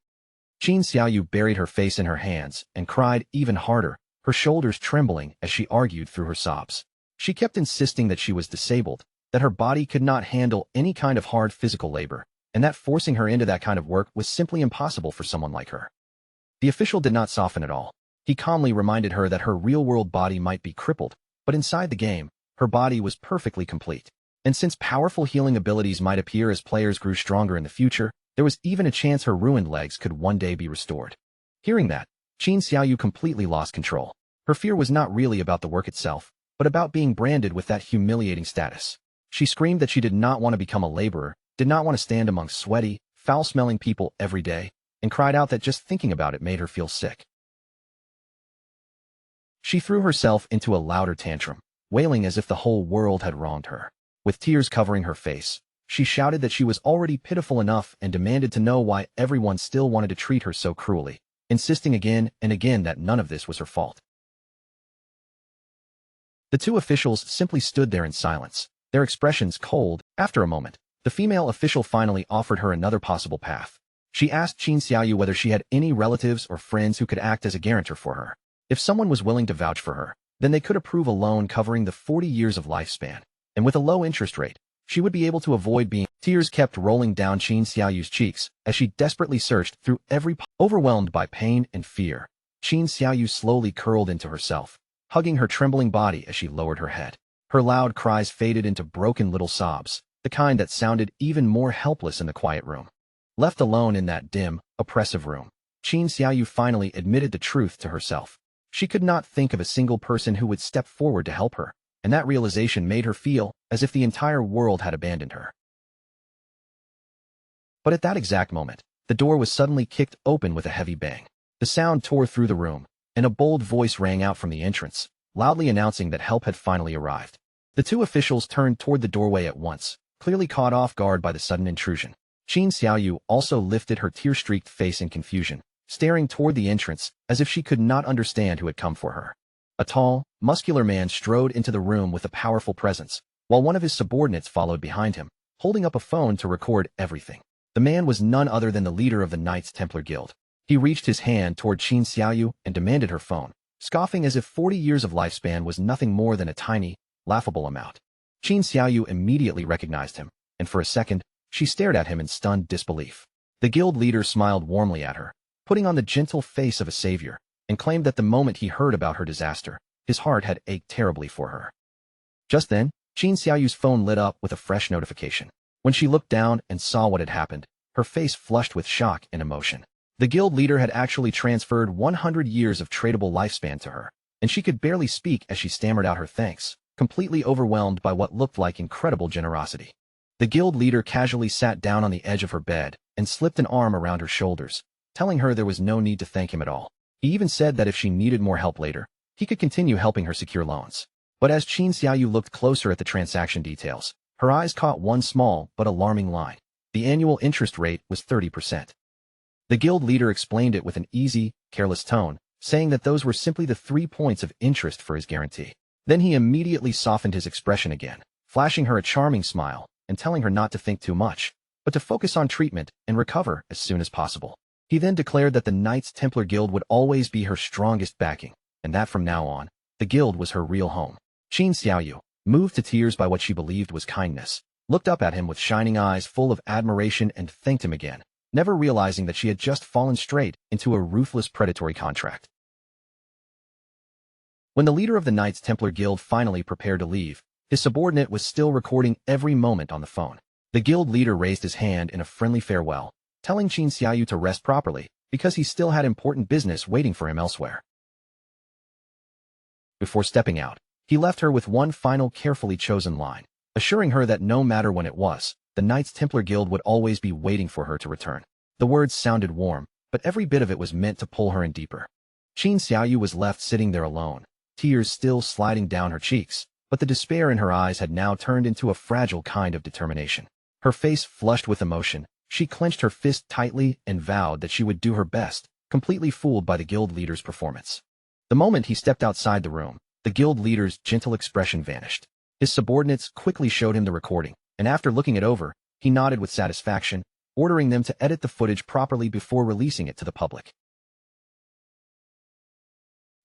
Qin Xiaoyu buried her face in her hands and cried even harder, her shoulders trembling as she argued through her sobs. She kept insisting that she was disabled, that her body could not handle any kind of hard physical labor, and that forcing her into that kind of work was simply impossible for someone like her. The official did not soften at all. He calmly reminded her that her real-world body might be crippled, but inside the game, her body was perfectly complete. And since powerful healing abilities might appear as players grew stronger in the future, there was even a chance her ruined legs could one day be restored. Hearing that, Qin Xiaoyu completely lost control. Her fear was not really about the work itself, but about being branded with that humiliating status. She screamed that she did not want to become a laborer, did not want to stand among sweaty, foul-smelling people every day, and cried out that just thinking about it made her feel sick. She threw herself into a louder tantrum, wailing as if the whole world had wronged her. With tears covering her face, she shouted that she was already pitiful enough and demanded to know why everyone still wanted to treat her so cruelly, insisting again and again that none of this was her fault. The two officials simply stood there in silence, their expressions cold. After a moment, the female official finally offered her another possible path. She asked Qin Xiaoyu whether she had any relatives or friends who could act as a guarantor for her. If someone was willing to vouch for her, then they could approve a loan covering the 40 years of lifespan, and with a low interest rate, she would be able to avoid being. Tears kept rolling down Qin Xiaoyu's cheeks as she desperately searched through every overwhelmed by pain and fear. Qin Xiaoyu slowly curled into herself, hugging her trembling body as she lowered her head. Her loud cries faded into broken little sobs, the kind that sounded even more helpless in the quiet room. Left alone in that dim, oppressive room, Qin Xiaoyu finally admitted the truth to herself. She could not think of a single person who would step forward to help her, and that realization made her feel as if the entire world had abandoned her. But at that exact moment, the door was suddenly kicked open with a heavy bang. The sound tore through the room, and a bold voice rang out from the entrance, loudly announcing that help had finally arrived. The two officials turned toward the doorway at once, clearly caught off guard by the sudden intrusion. Qin Xiaoyu also lifted her tear-streaked face in confusion, staring toward the entrance as if she could not understand who had come for her. A tall, muscular man strode into the room with a powerful presence, while one of his subordinates followed behind him, holding up a phone to record everything. The man was none other than the leader of the Knights Templar Guild. He reached his hand toward Qin Xiaoyu and demanded her phone, scoffing as if 40 years of lifespan was nothing more than a tiny, laughable amount. Qin Xiaoyu immediately recognized him, and for a second, she stared at him in stunned disbelief. The guild leader smiled warmly at her, putting on the gentle face of a savior, and claimed that the moment he heard about her disaster, his heart had ached terribly for her. Just then, Qin Xiaoyu's phone lit up with a fresh notification. When she looked down and saw what had happened, her face flushed with shock and emotion. The guild leader had actually transferred 100 years of tradable lifespan to her, and she could barely speak as she stammered out her thanks, completely overwhelmed by what looked like incredible generosity. The guild leader casually sat down on the edge of her bed and slipped an arm around her shoulders, telling her there was no need to thank him at all. He even said that if she needed more help later, he could continue helping her secure loans. But as Qin Xiaoyu looked closer at the transaction details, her eyes caught one small but alarming line. The annual interest rate was 30%. The guild leader explained it with an easy, careless tone, saying that those were simply the 3 points of interest for his guarantee. Then he immediately softened his expression again, flashing her a charming smile and telling her not to think too much, but to focus on treatment and recover as soon as possible. He then declared that the Knights Templar Guild would always be her strongest backing, and that from now on, the guild was her real home. Qin Xiaoyu, moved to tears by what she believed was kindness, looked up at him with shining eyes full of admiration and thanked him again, never realizing that she had just fallen straight into a ruthless predatory contract. When the leader of the Knights Templar Guild finally prepared to leave, his subordinate was still recording every moment on the phone. The guild leader raised his hand in a friendly farewell, telling Qin Xiaoyu to rest properly, because he still had important business waiting for him elsewhere. Before stepping out, he left her with one final carefully chosen line, assuring her that no matter when it was, the Knights Templar Guild would always be waiting for her to return. The words sounded warm, but every bit of it was meant to pull her in deeper. Qin Xiaoyu was left sitting there alone, tears still sliding down her cheeks, but the despair in her eyes had now turned into a fragile kind of determination. Her face flushed with emotion, she clenched her fist tightly and vowed that she would do her best, completely fooled by the guild leader's performance. The moment he stepped outside the room, the guild leader's gentle expression vanished. His subordinates quickly showed him the recording, and after looking it over, He nodded with satisfaction, ordering them to edit the footage properly before releasing it to the public.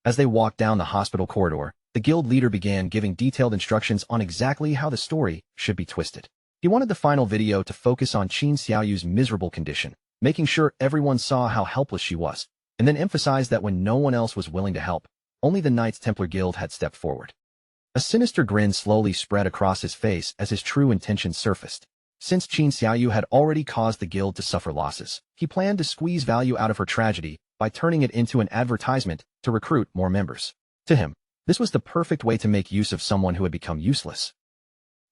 As they walked down the hospital corridor, the guild leader began giving detailed instructions on exactly how the story should be twisted. He wanted the final video to focus on Qin Xiaoyu's miserable condition, making sure everyone saw how helpless she was, and then emphasize that when no one else was willing to help, only the Knights Templar Guild had stepped forward. A sinister grin slowly spread across his face as his true intentions surfaced. Since Qin Xiaoyu had already caused the guild to suffer losses, he planned to squeeze value out of her tragedy by turning it into an advertisement to recruit more members. To him, this was the perfect way to make use of someone who had become useless.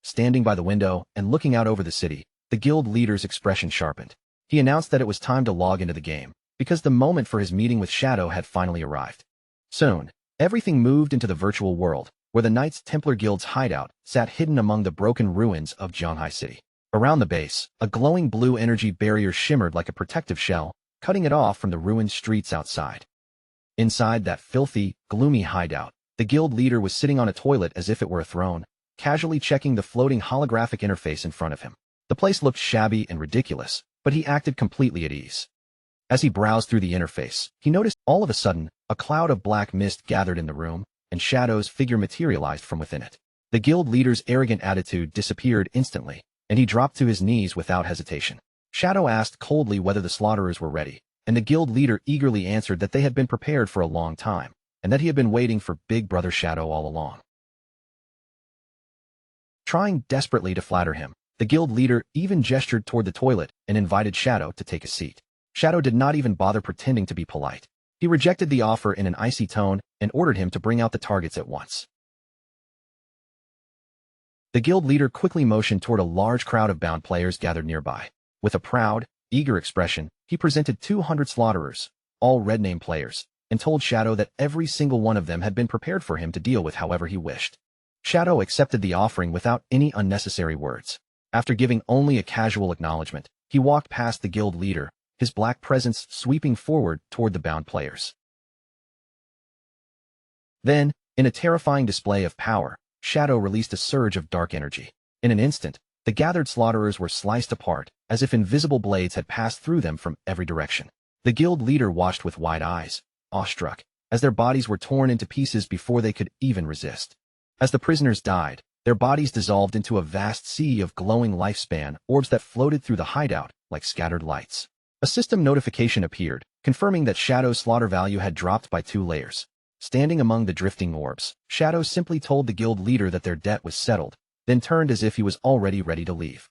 Standing by the window and looking out over the city, the guild leader's expression sharpened. He announced that it was time to log into the game, because the moment for his meeting with Shadow had finally arrived. Soon, everything moved into the virtual world, where the Knights Templar Guild's hideout sat hidden among the broken ruins of Zhanghai City. Around the base, a glowing blue energy barrier shimmered like a protective shell, cutting it off from the ruined streets outside. Inside that filthy, gloomy hideout, the guild leader was sitting on a toilet as if it were a throne, casually checking the floating holographic interface in front of him. The place looked shabby and ridiculous, but he acted completely at ease. As he browsed through the interface, he noticed all of a sudden, a cloud of black mist gathered in the room, and Shadow's figure materialized from within it. The guild leader's arrogant attitude disappeared instantly, and he dropped to his knees without hesitation. Shadow asked coldly whether the slaughterers were ready, and the guild leader eagerly answered that they had been prepared for a long time, and that he had been waiting for Big Brother Shadow all along. Trying desperately to flatter him, the guild leader even gestured toward the toilet and invited Shadow to take a seat. Shadow did not even bother pretending to be polite. He rejected the offer in an icy tone and ordered him to bring out the targets at once. The guild leader quickly motioned toward a large crowd of bound players gathered nearby. With a proud, eager expression, he presented 200 slaughterers, all red name players, and told Shadow that every single one of them had been prepared for him to deal with however he wished. Shadow accepted the offering without any unnecessary words. After giving only a casual acknowledgement, he walked past the guild leader, his black presence sweeping forward toward the bound players. Then, in a terrifying display of power, Shadow released a surge of dark energy. In an instant, the gathered slaughterers were sliced apart, as if invisible blades had passed through them from every direction. The guild leader watched with wide eyes, awestruck, as their bodies were torn into pieces before they could even resist. As the prisoners died, their bodies dissolved into a vast sea of glowing lifespan orbs that floated through the hideout like scattered lights. A system notification appeared, confirming that Shadow's slaughter value had dropped by 2 layers. Standing among the drifting orbs, Shadow simply told the guild leader that their debt was settled, then turned as if he was already ready to leave.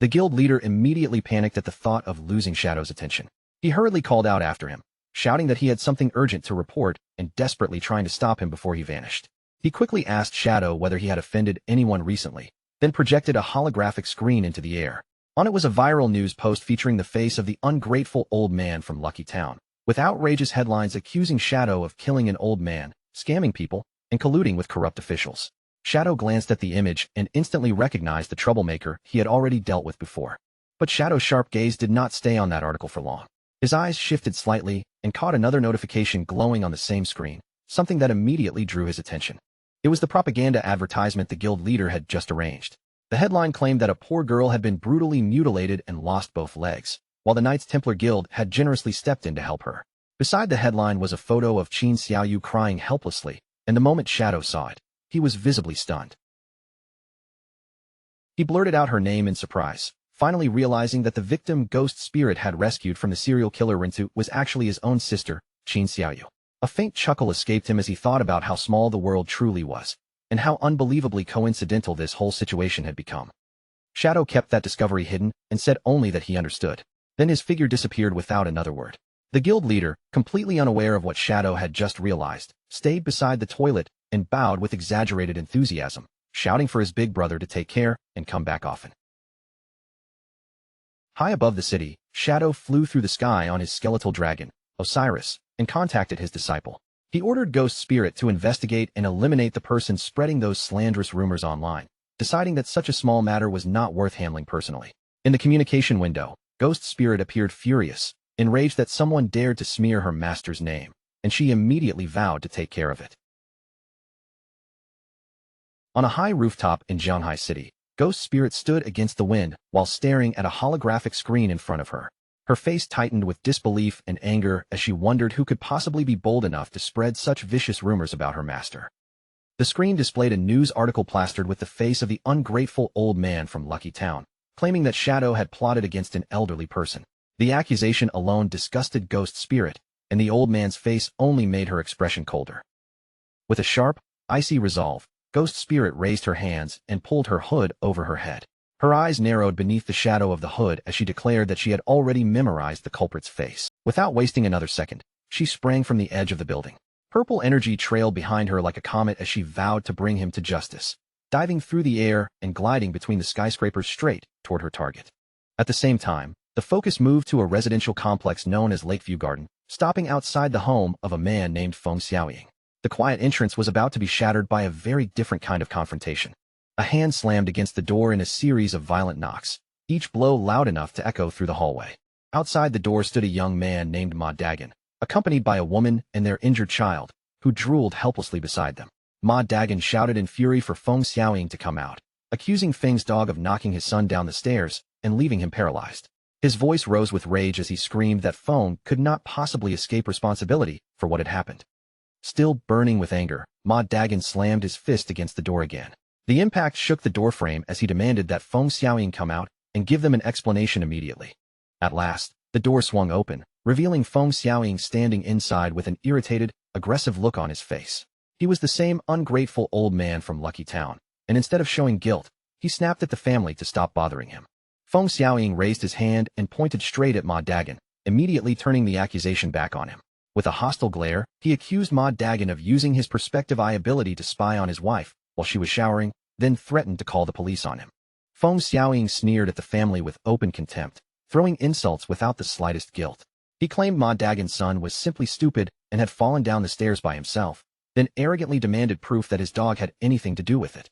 The guild leader immediately panicked at the thought of losing Shadow's attention. He hurriedly called out after him, shouting that he had something urgent to report and desperately trying to stop him before he vanished. He quickly asked Shadow whether he had offended anyone recently, then projected a holographic screen into the air. On it was a viral news post featuring the face of the ungrateful old man from Lucky Town, with outrageous headlines accusing Shadow of killing an old man, scamming people, and colluding with corrupt officials. Shadow glanced at the image and instantly recognized the troublemaker he had already dealt with before. But Shadow's sharp gaze did not stay on that article for long. His eyes shifted slightly and caught another notification glowing on the same screen, something that immediately drew his attention. It was the propaganda advertisement the guild leader had just arranged. The headline claimed that a poor girl had been brutally mutilated and lost both legs, while the Knights Templar Guild had generously stepped in to help her. Beside the headline was a photo of Qin Xiaoyu crying helplessly, and the moment Shadow saw it, he was visibly stunned. He blurted out her name in surprise, finally realizing that the victim ghost spirit had rescued from the serial killer Rintu was actually his own sister, Qin Xiaoyu. A faint chuckle escaped him as he thought about how small the world truly was, and how unbelievably coincidental this whole situation had become. Shadow kept that discovery hidden and said only that he understood. Then his figure disappeared without another word. The guild leader, completely unaware of what Shadow had just realized, stayed beside the toilet and bowed with exaggerated enthusiasm, shouting for his big brother to take care and come back often. High above the city, Shadow flew through the sky on his skeletal dragon, Osiris, and contacted his disciple. He ordered Ghost Spirit to investigate and eliminate the person spreading those slanderous rumors online, deciding that such a small matter was not worth handling personally. In the communication window, Ghost Spirit appeared furious, enraged that someone dared to smear her master's name, and she immediately vowed to take care of it. On a high rooftop in Zhanghai City, Ghost Spirit stood against the wind while staring at a holographic screen in front of her. Her face tightened with disbelief and anger as she wondered who could possibly be bold enough to spread such vicious rumors about her master. The screen displayed a news article plastered with the face of the ungrateful old man from Lucky Town, claiming that Shadow had plotted against an elderly person. The accusation alone disgusted Ghost Spirit, and the old man's face only made her expression colder. With a sharp, icy resolve, Ghost Spirit raised her hands and pulled her hood over her head. Her eyes narrowed beneath the shadow of the hood as she declared that she had already memorized the culprit's face. Without wasting another second, she sprang from the edge of the building. Purple energy trailed behind her like a comet as she vowed to bring him to justice, diving through the air and gliding between the skyscrapers straight toward her target. At the same time, the focus moved to a residential complex known as Lakeview Garden, stopping outside the home of a man named Feng Xiaoying. The quiet entrance was about to be shattered by a very different kind of confrontation. A hand slammed against the door in a series of violent knocks, each blow loud enough to echo through the hallway. Outside the door stood a young man named Ma Dagon, accompanied by a woman and their injured child, who drooled helplessly beside them. Ma Dagon shouted in fury for Feng Xiaoying to come out, accusing Feng's dog of knocking his son down the stairs and leaving him paralyzed. His voice rose with rage as he screamed that Feng could not possibly escape responsibility for what had happened. Still burning with anger, Ma Dagon slammed his fist against the door again. The impact shook the doorframe as he demanded that Feng Xiaoying come out and give them an explanation immediately. At last, the door swung open, revealing Feng Xiaoying standing inside with an irritated, aggressive look on his face. He was the same ungrateful old man from Lucky Town, and instead of showing guilt, he snapped at the family to stop bothering him. Feng Xiaoying raised his hand and pointed straight at Ma Dagon, immediately turning the accusation back on him. With a hostile glare, he accused Ma Dagon of using his perspective eye ability to spy on his wife while she was showering, then threatened to call the police on him. Feng Xiaoying sneered at the family with open contempt, throwing insults without the slightest guilt. He claimed Ma Dagon's son was simply stupid and had fallen down the stairs by himself, then arrogantly demanded proof that his dog had anything to do with it.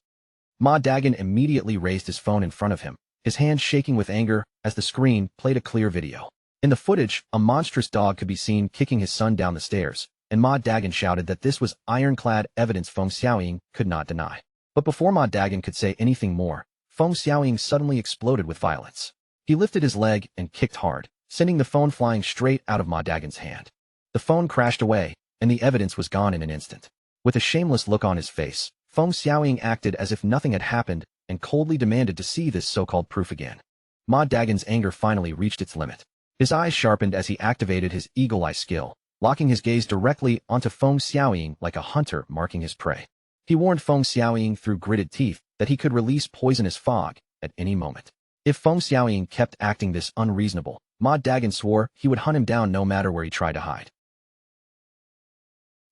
Ma Dagon immediately raised his phone in front of him, his hand shaking with anger as the screen played a clear video. In the footage, a monstrous dog could be seen kicking his son down the stairs, and Ma Dagon shouted that this was ironclad evidence Feng Xiaoying could not deny. But before Ma Dagon could say anything more, Feng Xiaoying suddenly exploded with violence. He lifted his leg and kicked hard, sending the phone flying straight out of Ma Dagon's hand. The phone crashed away, and the evidence was gone in an instant. With a shameless look on his face, Feng Xiaoying acted as if nothing had happened and coldly demanded to see this so-called proof again. Ma Dagon's anger finally reached its limit. His eyes sharpened as he activated his eagle eye skill, locking his gaze directly onto Feng Xiaoying like a hunter marking his prey. He warned Feng Xiaoying through gritted teeth that he could release poisonous fog at any moment. If Feng Xiaoying kept acting this unreasonable, Ma Dagon swore he would hunt him down no matter where he tried to hide.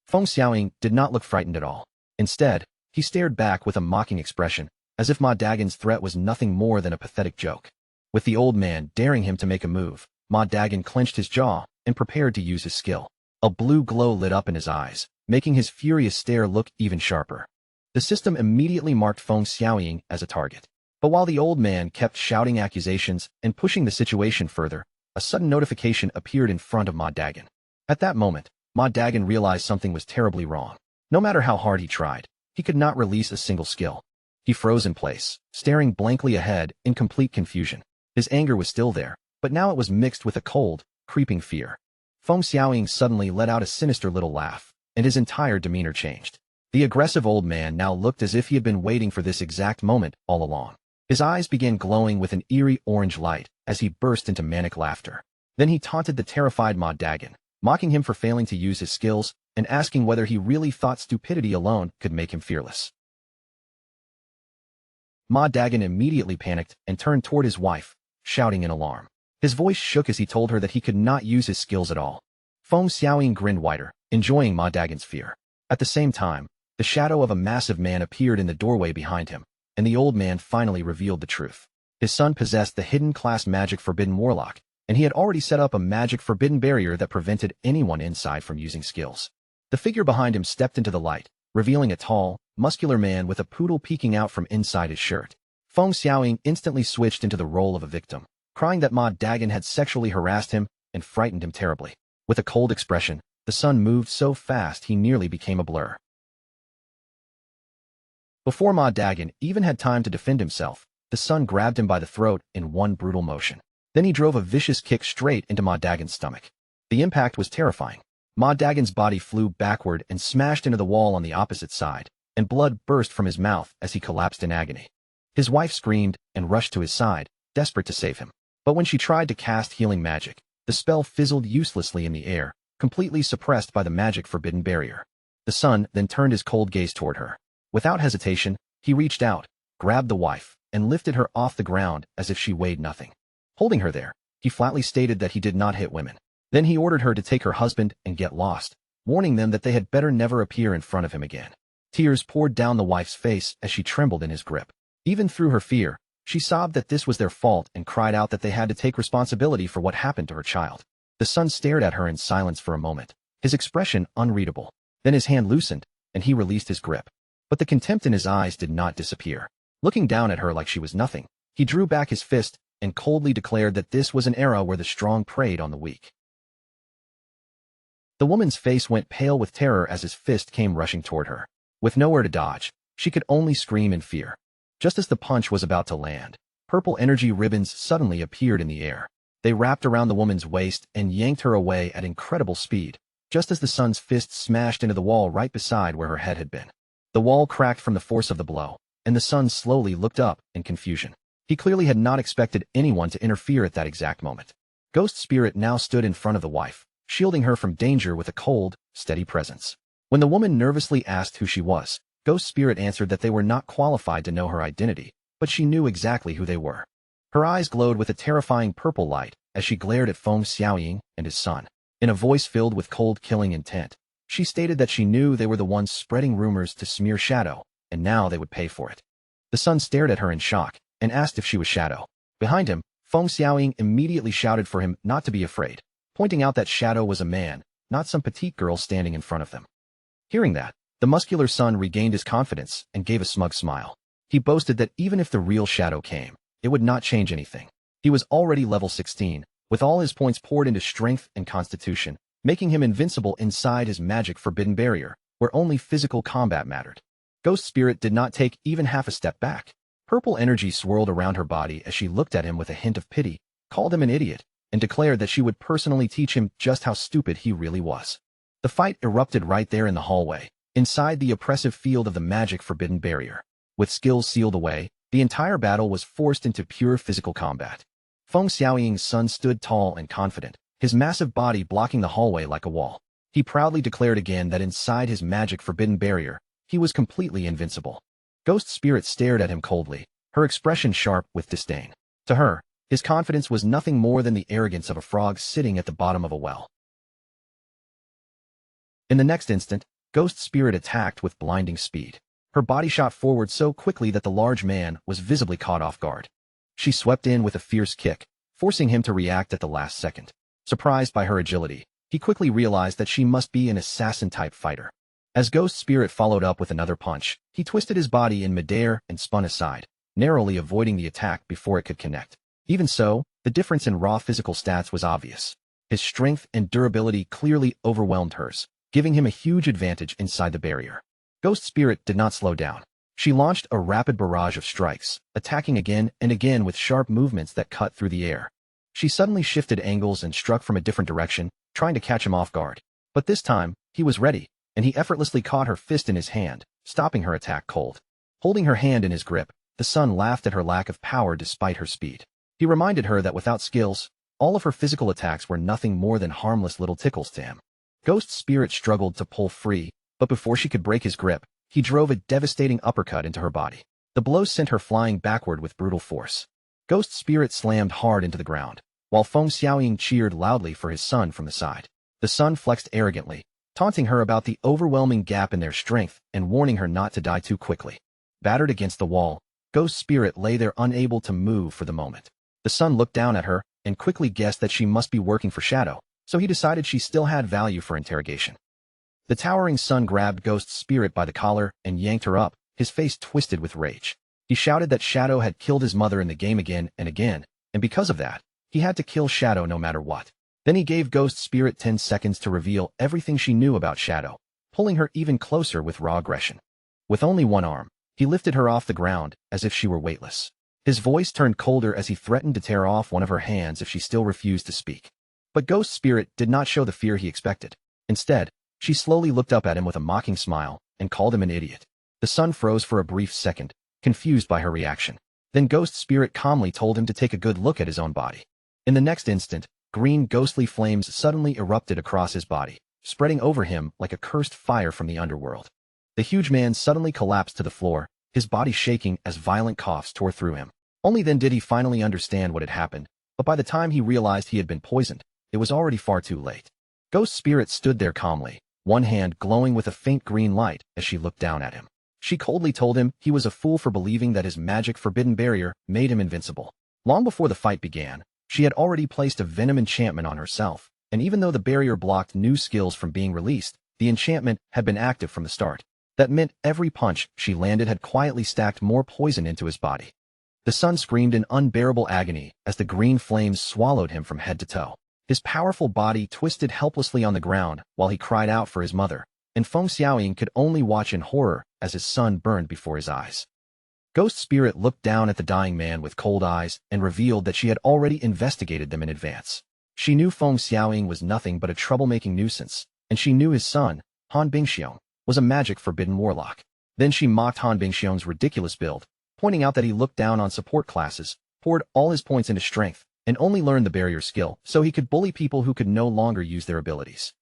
Feng Xiaoying did not look frightened at all. Instead, he stared back with a mocking expression, as if Ma Dagon's threat was nothing more than a pathetic joke. With the old man daring him to make a move, Ma Dagon clenched his jaw and prepared to use his skill. A blue glow lit up in his eyes, making his furious stare look even sharper. The system immediately marked Feng Xiaoying as a target. But while the old man kept shouting accusations and pushing the situation further, a sudden notification appeared in front of Ma Dagon. At that moment, Ma Dagon realized something was terribly wrong. No matter how hard he tried, he could not release a single skill. He froze in place, staring blankly ahead in complete confusion. His anger was still there, but now it was mixed with a cold, creeping fear. Feng Xiaoying suddenly let out a sinister little laugh, and his entire demeanor changed. The aggressive old man now looked as if he had been waiting for this exact moment all along. His eyes began glowing with an eerie orange light as he burst into manic laughter. Then he taunted the terrified Ma Dagon, mocking him for failing to use his skills and asking whether he really thought stupidity alone could make him fearless. Ma Dagon immediately panicked and turned toward his wife, shouting in alarm. His voice shook as he told her that he could not use his skills at all. Feng Xiaoying grinned wider, enjoying Ma Dagon's fear. At the same time, the shadow of a massive man appeared in the doorway behind him, and the old man finally revealed the truth. His son possessed the hidden class magic forbidden warlock, and he had already set up a magic forbidden barrier that prevented anyone inside from using skills. The figure behind him stepped into the light, revealing a tall, muscular man with a poodle peeking out from inside his shirt. Feng Xiaoying instantly switched into the role of a victim, crying that Ma Dagon had sexually harassed him and frightened him terribly. With a cold expression, the son moved so fast he nearly became a blur. Before Ma Dagon even had time to defend himself, the Sun grabbed him by the throat in one brutal motion. Then he drove a vicious kick straight into Ma Dagon's stomach. The impact was terrifying. Ma Dagon's body flew backward and smashed into the wall on the opposite side, and blood burst from his mouth as he collapsed in agony. His wife screamed and rushed to his side, desperate to save him. But when she tried to cast healing magic, the spell fizzled uselessly in the air, completely suppressed by the magic forbidden barrier. The Sun then turned his cold gaze toward her. Without hesitation, he reached out, grabbed the wife, and lifted her off the ground as if she weighed nothing. Holding her there, he flatly stated that he did not hit women. Then he ordered her to take her husband and get lost, warning them that they had better never appear in front of him again. Tears poured down the wife's face as she trembled in his grip. Even through her fear, she sobbed that this was their fault and cried out that they had to take responsibility for what happened to her child. The Sun stared at her in silence for a moment, his expression unreadable. Then his hand loosened, and he released his grip. But the contempt in his eyes did not disappear. Looking down at her like she was nothing, he drew back his fist and coldly declared that this was an era where the strong preyed on the weak. The woman's face went pale with terror as his fist came rushing toward her. With nowhere to dodge, she could only scream in fear. Just as the punch was about to land, purple energy ribbons suddenly appeared in the air. They wrapped around the woman's waist and yanked her away at incredible speed, just as the Sun's fist smashed into the wall right beside where her head had been. The wall cracked from the force of the blow, and the Sun slowly looked up in confusion. He clearly had not expected anyone to interfere at that exact moment. Ghost Spirit now stood in front of the wife, shielding her from danger with a cold, steady presence. When the woman nervously asked who she was, Ghost Spirit answered that they were not qualified to know her identity, but she knew exactly who they were. Her eyes glowed with a terrifying purple light as she glared at Feng Xiaoying and his son. In a voice filled with cold killing intent, she stated that she knew they were the ones spreading rumors to smear Shadow, and now they would pay for it. The Sun stared at her in shock and asked if she was Shadow. Behind him, Feng Xiaoying immediately shouted for him not to be afraid, pointing out that Shadow was a man, not some petite girl standing in front of them. Hearing that, the muscular Sun regained his confidence and gave a smug smile. He boasted that even if the real Shadow came, it would not change anything. He was already level 16, with all his points poured into strength and constitution, making him invincible inside his magic forbidden barrier, where only physical combat mattered. Ghost Spirit did not take even half a step back. Purple energy swirled around her body as she looked at him with a hint of pity, called him an idiot, and declared that she would personally teach him just how stupid he really was. The fight erupted right there in the hallway, inside the oppressive field of the magic forbidden barrier. With skills sealed away, the entire battle was forced into pure physical combat. Feng Xiaoying's son stood tall and confident, his massive body blocking the hallway like a wall. He proudly declared again that inside his magic forbidden barrier, he was completely invincible. Ghost Spirit stared at him coldly, her expression sharp with disdain. To her, his confidence was nothing more than the arrogance of a frog sitting at the bottom of a well. In the next instant, Ghost Spirit attacked with blinding speed. Her body shot forward so quickly that the large man was visibly caught off guard. She swept in with a fierce kick, forcing him to react at the last second. Surprised by her agility, he quickly realized that she must be an assassin-type fighter. As Ghost Spirit followed up with another punch, he twisted his body in midair and spun aside, narrowly avoiding the attack before it could connect. Even so, the difference in raw physical stats was obvious. His strength and durability clearly overwhelmed hers, giving him a huge advantage inside the barrier. Ghost Spirit did not slow down. She launched a rapid barrage of strikes, attacking again and again with sharp movements that cut through the air. She suddenly shifted angles and struck from a different direction, trying to catch him off guard. But this time, he was ready, and he effortlessly caught her fist in his hand, stopping her attack cold. Holding her hand in his grip, the Sun laughed at her lack of power despite her speed. He reminded her that without skills, all of her physical attacks were nothing more than harmless little tickles to him. Ghost Spirit struggled to pull free, but before she could break his grip, he drove a devastating uppercut into her body. The blow sent her flying backward with brutal force. Ghost Spirit slammed hard into the ground, while Feng Xiaoying cheered loudly for his son from the side. The Sun flexed arrogantly, taunting her about the overwhelming gap in their strength and warning her not to die too quickly. Battered against the wall, Ghost Spirit lay there unable to move for the moment. The Sun looked down at her and quickly guessed that she must be working for Shadow, so he decided she still had value for interrogation. The towering Sun grabbed Ghost Spirit by the collar and yanked her up, his face twisted with rage. He shouted that Shadow had killed his mother in the game again and again, and because of that, he had to kill Shadow no matter what. Then he gave Ghost Spirit 10 seconds to reveal everything she knew about Shadow, pulling her even closer with raw aggression. With only one arm, he lifted her off the ground as if she were weightless. His voice turned colder as he threatened to tear off one of her hands if she still refused to speak. But Ghost Spirit did not show the fear he expected. Instead, she slowly looked up at him with a mocking smile and called him an idiot. The sun froze for a brief second, confused by her reaction. Then Ghost Spirit calmly told him to take a good look at his own body. In the next instant, green ghostly flames suddenly erupted across his body, spreading over him like a cursed fire from the underworld. The huge man suddenly collapsed to the floor, his body shaking as violent coughs tore through him. Only then did he finally understand what had happened, but by the time he realized he had been poisoned, it was already far too late. Ghost Spirit stood there calmly, one hand glowing with a faint green light as she looked down at him. She coldly told him he was a fool for believing that his magic forbidden barrier made him invincible. Long before the fight began, she had already placed a venom enchantment on herself, and even though the barrier blocked new skills from being released, the enchantment had been active from the start. That meant every punch she landed had quietly stacked more poison into his body. The sun screamed in unbearable agony as the green flames swallowed him from head to toe. His powerful body twisted helplessly on the ground while he cried out for his mother, and Feng Xiaoying could only watch in horror as his son burned before his eyes. Ghost Spirit looked down at the dying man with cold eyes and revealed that she had already investigated them in advance. She knew Feng Xiaoying was nothing but a troublemaking nuisance, and she knew his son, Han Bingxiong, was a magic-forbidden warlock. Then she mocked Han Bingxiong's ridiculous build, pointing out that he looked down on support classes, poured all his points into strength, and only learned the barrier skill so he could bully people who could no longer use their abilities.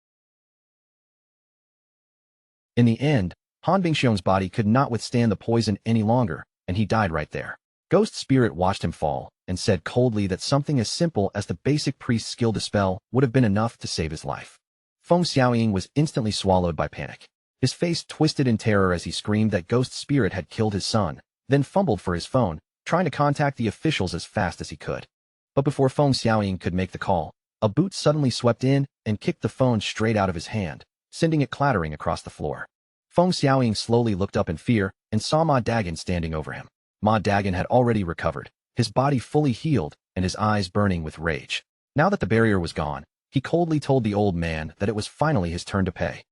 In the end, Han Bingxiong's body could not withstand the poison any longer, and he died right there. Ghost Spirit watched him fall and said coldly that something as simple as the basic priest's skill to spell would have been enough to save his life. Feng Xiaoying was instantly swallowed by panic. His face twisted in terror as he screamed that Ghost Spirit had killed his son, then fumbled for his phone, trying to contact the officials as fast as he could. But before Feng Xiaoying could make the call, a boot suddenly swept in and kicked the phone straight out of his hand, sending it clattering across the floor. Feng Xiaoying slowly looked up in fear and saw Ma Dagan standing over him. Ma Dagan had already recovered, his body fully healed and his eyes burning with rage. Now that the barrier was gone, he coldly told the old man that it was finally his turn to pay.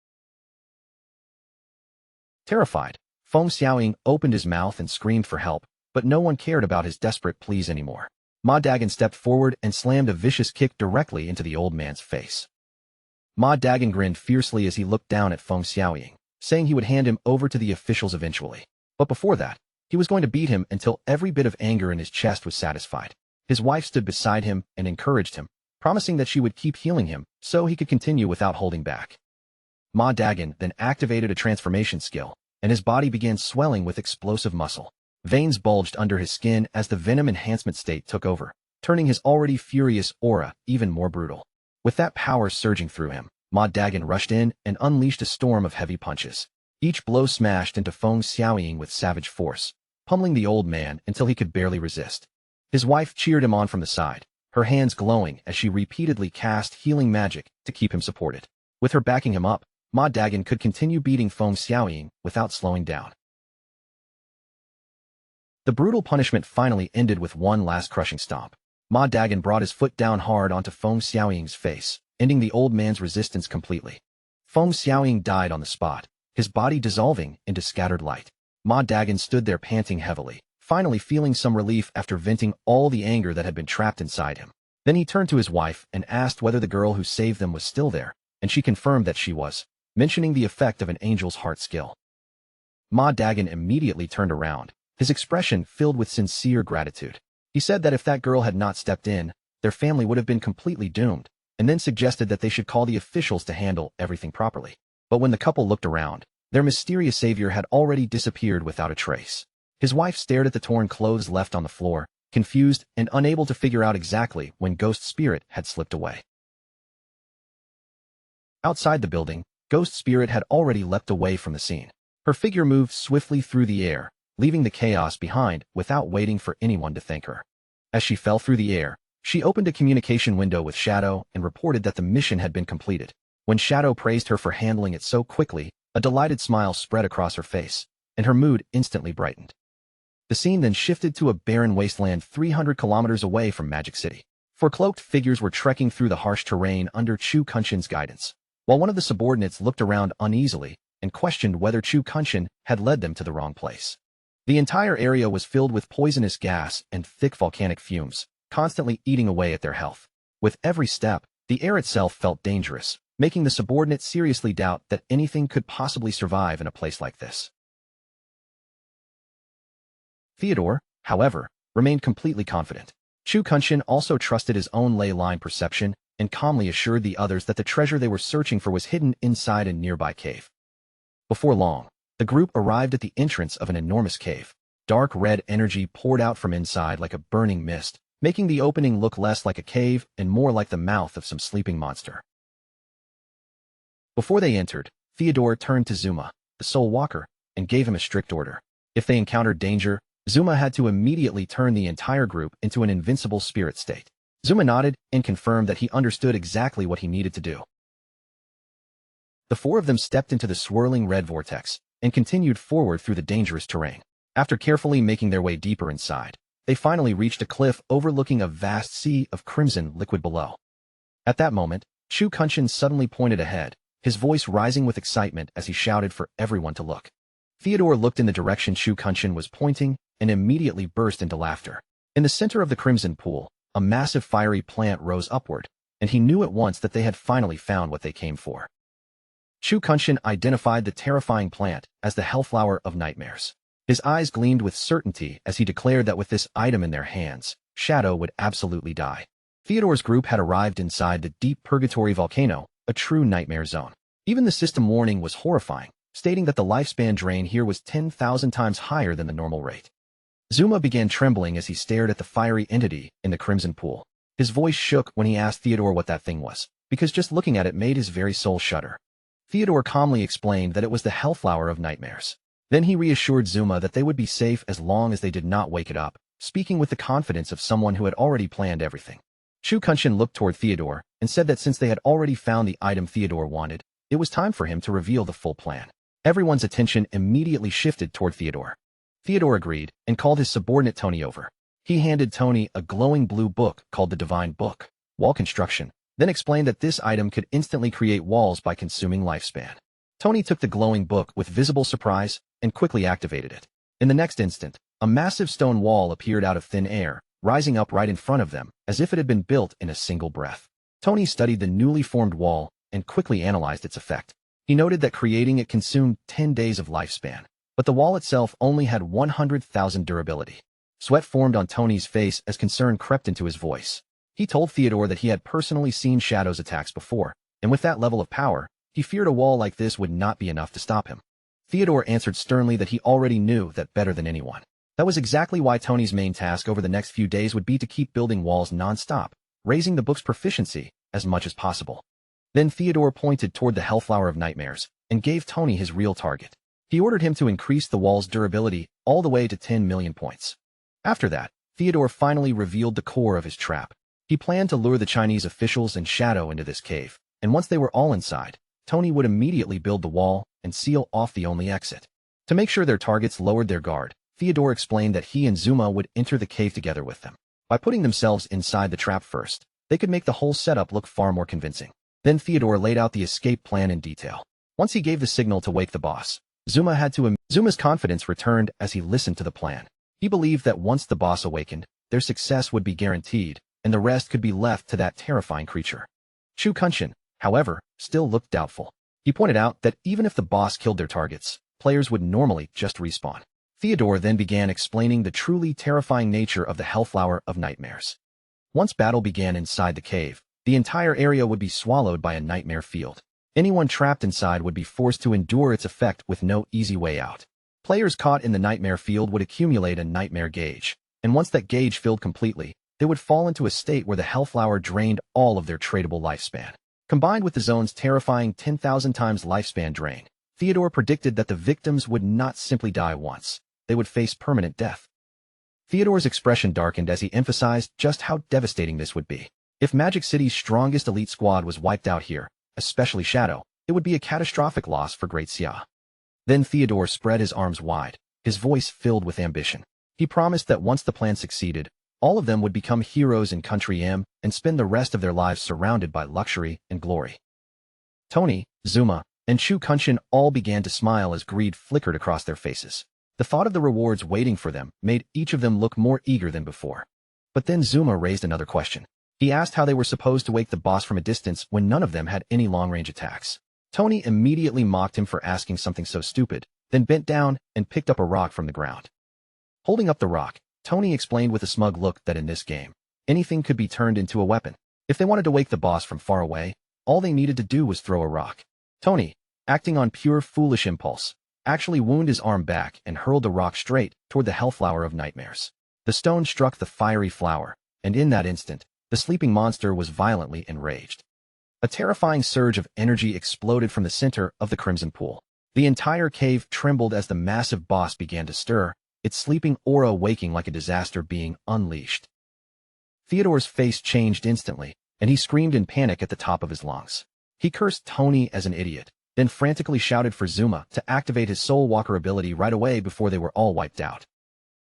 Terrified, Feng Xiaoying opened his mouth and screamed for help, but no one cared about his desperate pleas anymore. Ma Dagan stepped forward and slammed a vicious kick directly into the old man's face. Ma Dagan grinned fiercely as he looked down at Feng Xiaoying, saying he would hand him over to the officials eventually. But before that, he was going to beat him until every bit of anger in his chest was satisfied. His wife stood beside him and encouraged him, promising that she would keep healing him so he could continue without holding back. Ma Dagan then activated a transformation skill, and his body began swelling with explosive muscle. Veins bulged under his skin as the venom enhancement state took over, turning his already furious aura even more brutal. With that power surging through him, Ma Dagan rushed in and unleashed a storm of heavy punches. Each blow smashed into Feng Xiaoying with savage force, pummeling the old man until he could barely resist. His wife cheered him on from the side, her hands glowing as she repeatedly cast healing magic to keep him supported. With her backing him up, Ma Dagan could continue beating Feng Xiaoying without slowing down. The brutal punishment finally ended with one last crushing stomp. Ma Dagan brought his foot down hard onto Feng Xiaoying's face, ending the old man's resistance completely. Feng Xiaoying died on the spot, his body dissolving into scattered light. Ma Dagan stood there panting heavily, finally feeling some relief after venting all the anger that had been trapped inside him. Then he turned to his wife and asked whether the girl who saved them was still there, and she confirmed that she was, mentioning the effect of an angel's heart skill. Ma Dagan immediately turned around, his expression filled with sincere gratitude. He said that if that girl had not stepped in, their family would have been completely doomed, and then suggested that they should call the officials to handle everything properly. But when the couple looked around, their mysterious savior had already disappeared without a trace. His wife stared at the torn clothes left on the floor, confused and unable to figure out exactly when Ghost Spirit had slipped away. Outside the building, Ghost Spirit had already leapt away from the scene. Her figure moved swiftly through the air, leaving the chaos behind without waiting for anyone to thank her. As she fell through the air, she opened a communication window with Shadow and reported that the mission had been completed. When Shadow praised her for handling it so quickly, a delighted smile spread across her face, and her mood instantly brightened. The scene then shifted to a barren wasteland 300 kilometers away from Magic City. Four cloaked figures were trekking through the harsh terrain under Chu Kunshin's guidance, while one of the subordinates looked around uneasily and questioned whether Chu Kunshin had led them to the wrong place. The entire area was filled with poisonous gas and thick volcanic fumes, constantly eating away at their health. With every step, the air itself felt dangerous, making the subordinates seriously doubt that anything could possibly survive in a place like this. Theodore, however, remained completely confident. Chu Kunshin also trusted his own ley line perception and calmly assured the others that the treasure they were searching for was hidden inside a nearby cave. Before long, the group arrived at the entrance of an enormous cave. Dark red energy poured out from inside like a burning mist, making the opening look less like a cave and more like the mouth of some sleeping monster. Before they entered, Theodore turned to Zuma, the Soul Walker, and gave him a strict order. If they encountered danger, Zuma had to immediately turn the entire group into an invincible spirit state. Zuma nodded and confirmed that he understood exactly what he needed to do. The four of them stepped into the swirling red vortex and continued forward through the dangerous terrain. After carefully making their way deeper inside, they finally reached a cliff overlooking a vast sea of crimson liquid below. At that moment, Chu Kunshin suddenly pointed ahead, his voice rising with excitement as he shouted for everyone to look. Theodore looked in the direction Chu Kunshin was pointing and immediately burst into laughter. In the center of the crimson pool, a massive fiery plant rose upward, and he knew at once that they had finally found what they came for. Chu Kunshin identified the terrifying plant as the Hellflower of Nightmares. His eyes gleamed with certainty as he declared that with this item in their hands, Shadow would absolutely die. Theodore's group had arrived inside the deep purgatory volcano, a true nightmare zone. Even the system warning was horrifying, stating that the lifespan drain here was 10,000 times higher than the normal rate. Zuma began trembling as he stared at the fiery entity in the crimson pool. His voice shook when he asked Theodore what that thing was, because just looking at it made his very soul shudder. Theodore calmly explained that it was the Hellflower of Nightmares. Then he reassured Zuma that they would be safe as long as they did not wake it up, speaking with the confidence of someone who had already planned everything. Chu Kunshin looked toward Theodore and said that since they had already found the item Theodore wanted, it was time for him to reveal the full plan. Everyone's attention immediately shifted toward Theodore. Theodore agreed and called his subordinate Tony over. He handed Tony a glowing blue book called the Divine Book, Wall Construction, then explained that this item could instantly create walls by consuming lifespan. Tony took the glowing book with visible surprise and quickly activated it. In the next instant, a massive stone wall appeared out of thin air, rising up right in front of them, as if it had been built in a single breath. Tony studied the newly formed wall and quickly analyzed its effect. He noted that creating it consumed 10 days of lifespan, but the wall itself only had 100,000 durability. Sweat formed on Tony's face as concern crept into his voice. He told Theodore that he had personally seen Shadow's attacks before, and with that level of power, he feared a wall like this would not be enough to stop him. Theodore answered sternly that he already knew that better than anyone. That was exactly why Tony's main task over the next few days would be to keep building walls non-stop, raising the book's proficiency as much as possible. Then Theodore pointed toward the Hellflower of Nightmares and gave Tony his real target. He ordered him to increase the wall's durability all the way to 10 million points. After that, Theodore finally revealed the core of his trap. He planned to lure the Chinese officials and Shadow into this cave, and once they were all inside, Tony would immediately build the wall and seal off the only exit. To make sure their targets lowered their guard, Theodore explained that he and Zuma would enter the cave together with them. By putting themselves inside the trap first, they could make the whole setup look far more convincing. Then Theodore laid out the escape plan in detail. Once he gave the signal to wake the boss, Zuma's confidence returned as he listened to the plan. He believed that once the boss awakened, their success would be guaranteed, and the rest could be left to that terrifying creature. Chu Kunshin, however, still looked doubtful. He pointed out that even if the boss killed their targets, players would normally just respawn. Theodore then began explaining the truly terrifying nature of the Hellflower of Nightmares. Once battle began inside the cave, the entire area would be swallowed by a nightmare field. Anyone trapped inside would be forced to endure its effect with no easy way out. Players caught in the nightmare field would accumulate a nightmare gauge, and once that gauge filled completely, they would fall into a state where the Hellflower drained all of their tradable lifespan. Combined with the zone's terrifying 10,000 times lifespan drain, Theodore predicted that the victims would not simply die once, they would face permanent death. Theodore's expression darkened as he emphasized just how devastating this would be. If Magic City's strongest elite squad was wiped out here, especially Shadow, it would be a catastrophic loss for Great Xia. Then Theodore spread his arms wide, his voice filled with ambition. He promised that once the plan succeeded, all of them would become heroes in Country M and spend the rest of their lives surrounded by luxury and glory. Tony, Zuma, and Chu Kunshin all began to smile as greed flickered across their faces. The thought of the rewards waiting for them made each of them look more eager than before. But then Zuma raised another question. He asked how they were supposed to wake the boss from a distance when none of them had any long-range attacks. Tony immediately mocked him for asking something so stupid, then bent down and picked up a rock from the ground. Holding up the rock, Tony explained with a smug look that in this game, anything could be turned into a weapon. If they wanted to wake the boss from far away, all they needed to do was throw a rock. Tony, acting on pure foolish impulse, actually wounded his arm back and hurled the rock straight toward the Hellflower of Nightmares. The stone struck the fiery flower, and in that instant, the sleeping monster was violently enraged. A terrifying surge of energy exploded from the center of the Crimson Pool. The entire cave trembled as the massive boss began to stir, its sleeping aura waking like a disaster being unleashed. Theodore's face changed instantly, and he screamed in panic at the top of his lungs. He cursed Tony as an idiot, then frantically shouted for Zuma to activate his Soul Walker ability right away before they were all wiped out.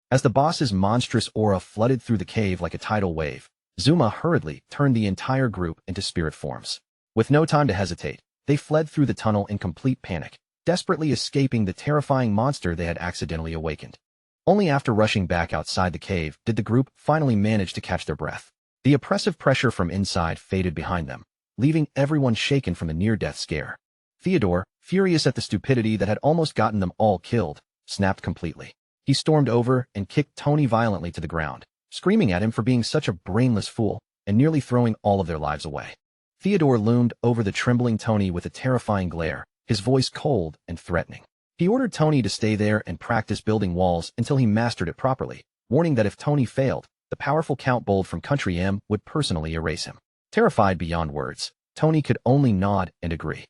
As the boss's monstrous aura flooded through the cave like a tidal wave, Zuma hurriedly turned the entire group into spirit forms. With no time to hesitate, they fled through the tunnel in complete panic, desperately escaping the terrifying monster they had accidentally awakened. Only after rushing back outside the cave did the group finally manage to catch their breath. The oppressive pressure from inside faded behind them, leaving everyone shaken from the near-death scare. Theodore, furious at the stupidity that had almost gotten them all killed, snapped completely. He stormed over and kicked Tony violently to the ground, screaming at him for being such a brainless fool and nearly throwing all of their lives away. Theodore loomed over the trembling Tony with a terrifying glare, his voice cold and threatening. He ordered Tony to stay there and practice building walls until he mastered it properly, warning that if Tony failed, the powerful Count Bold from Country M would personally erase him. Terrified beyond words, Tony could only nod and agree.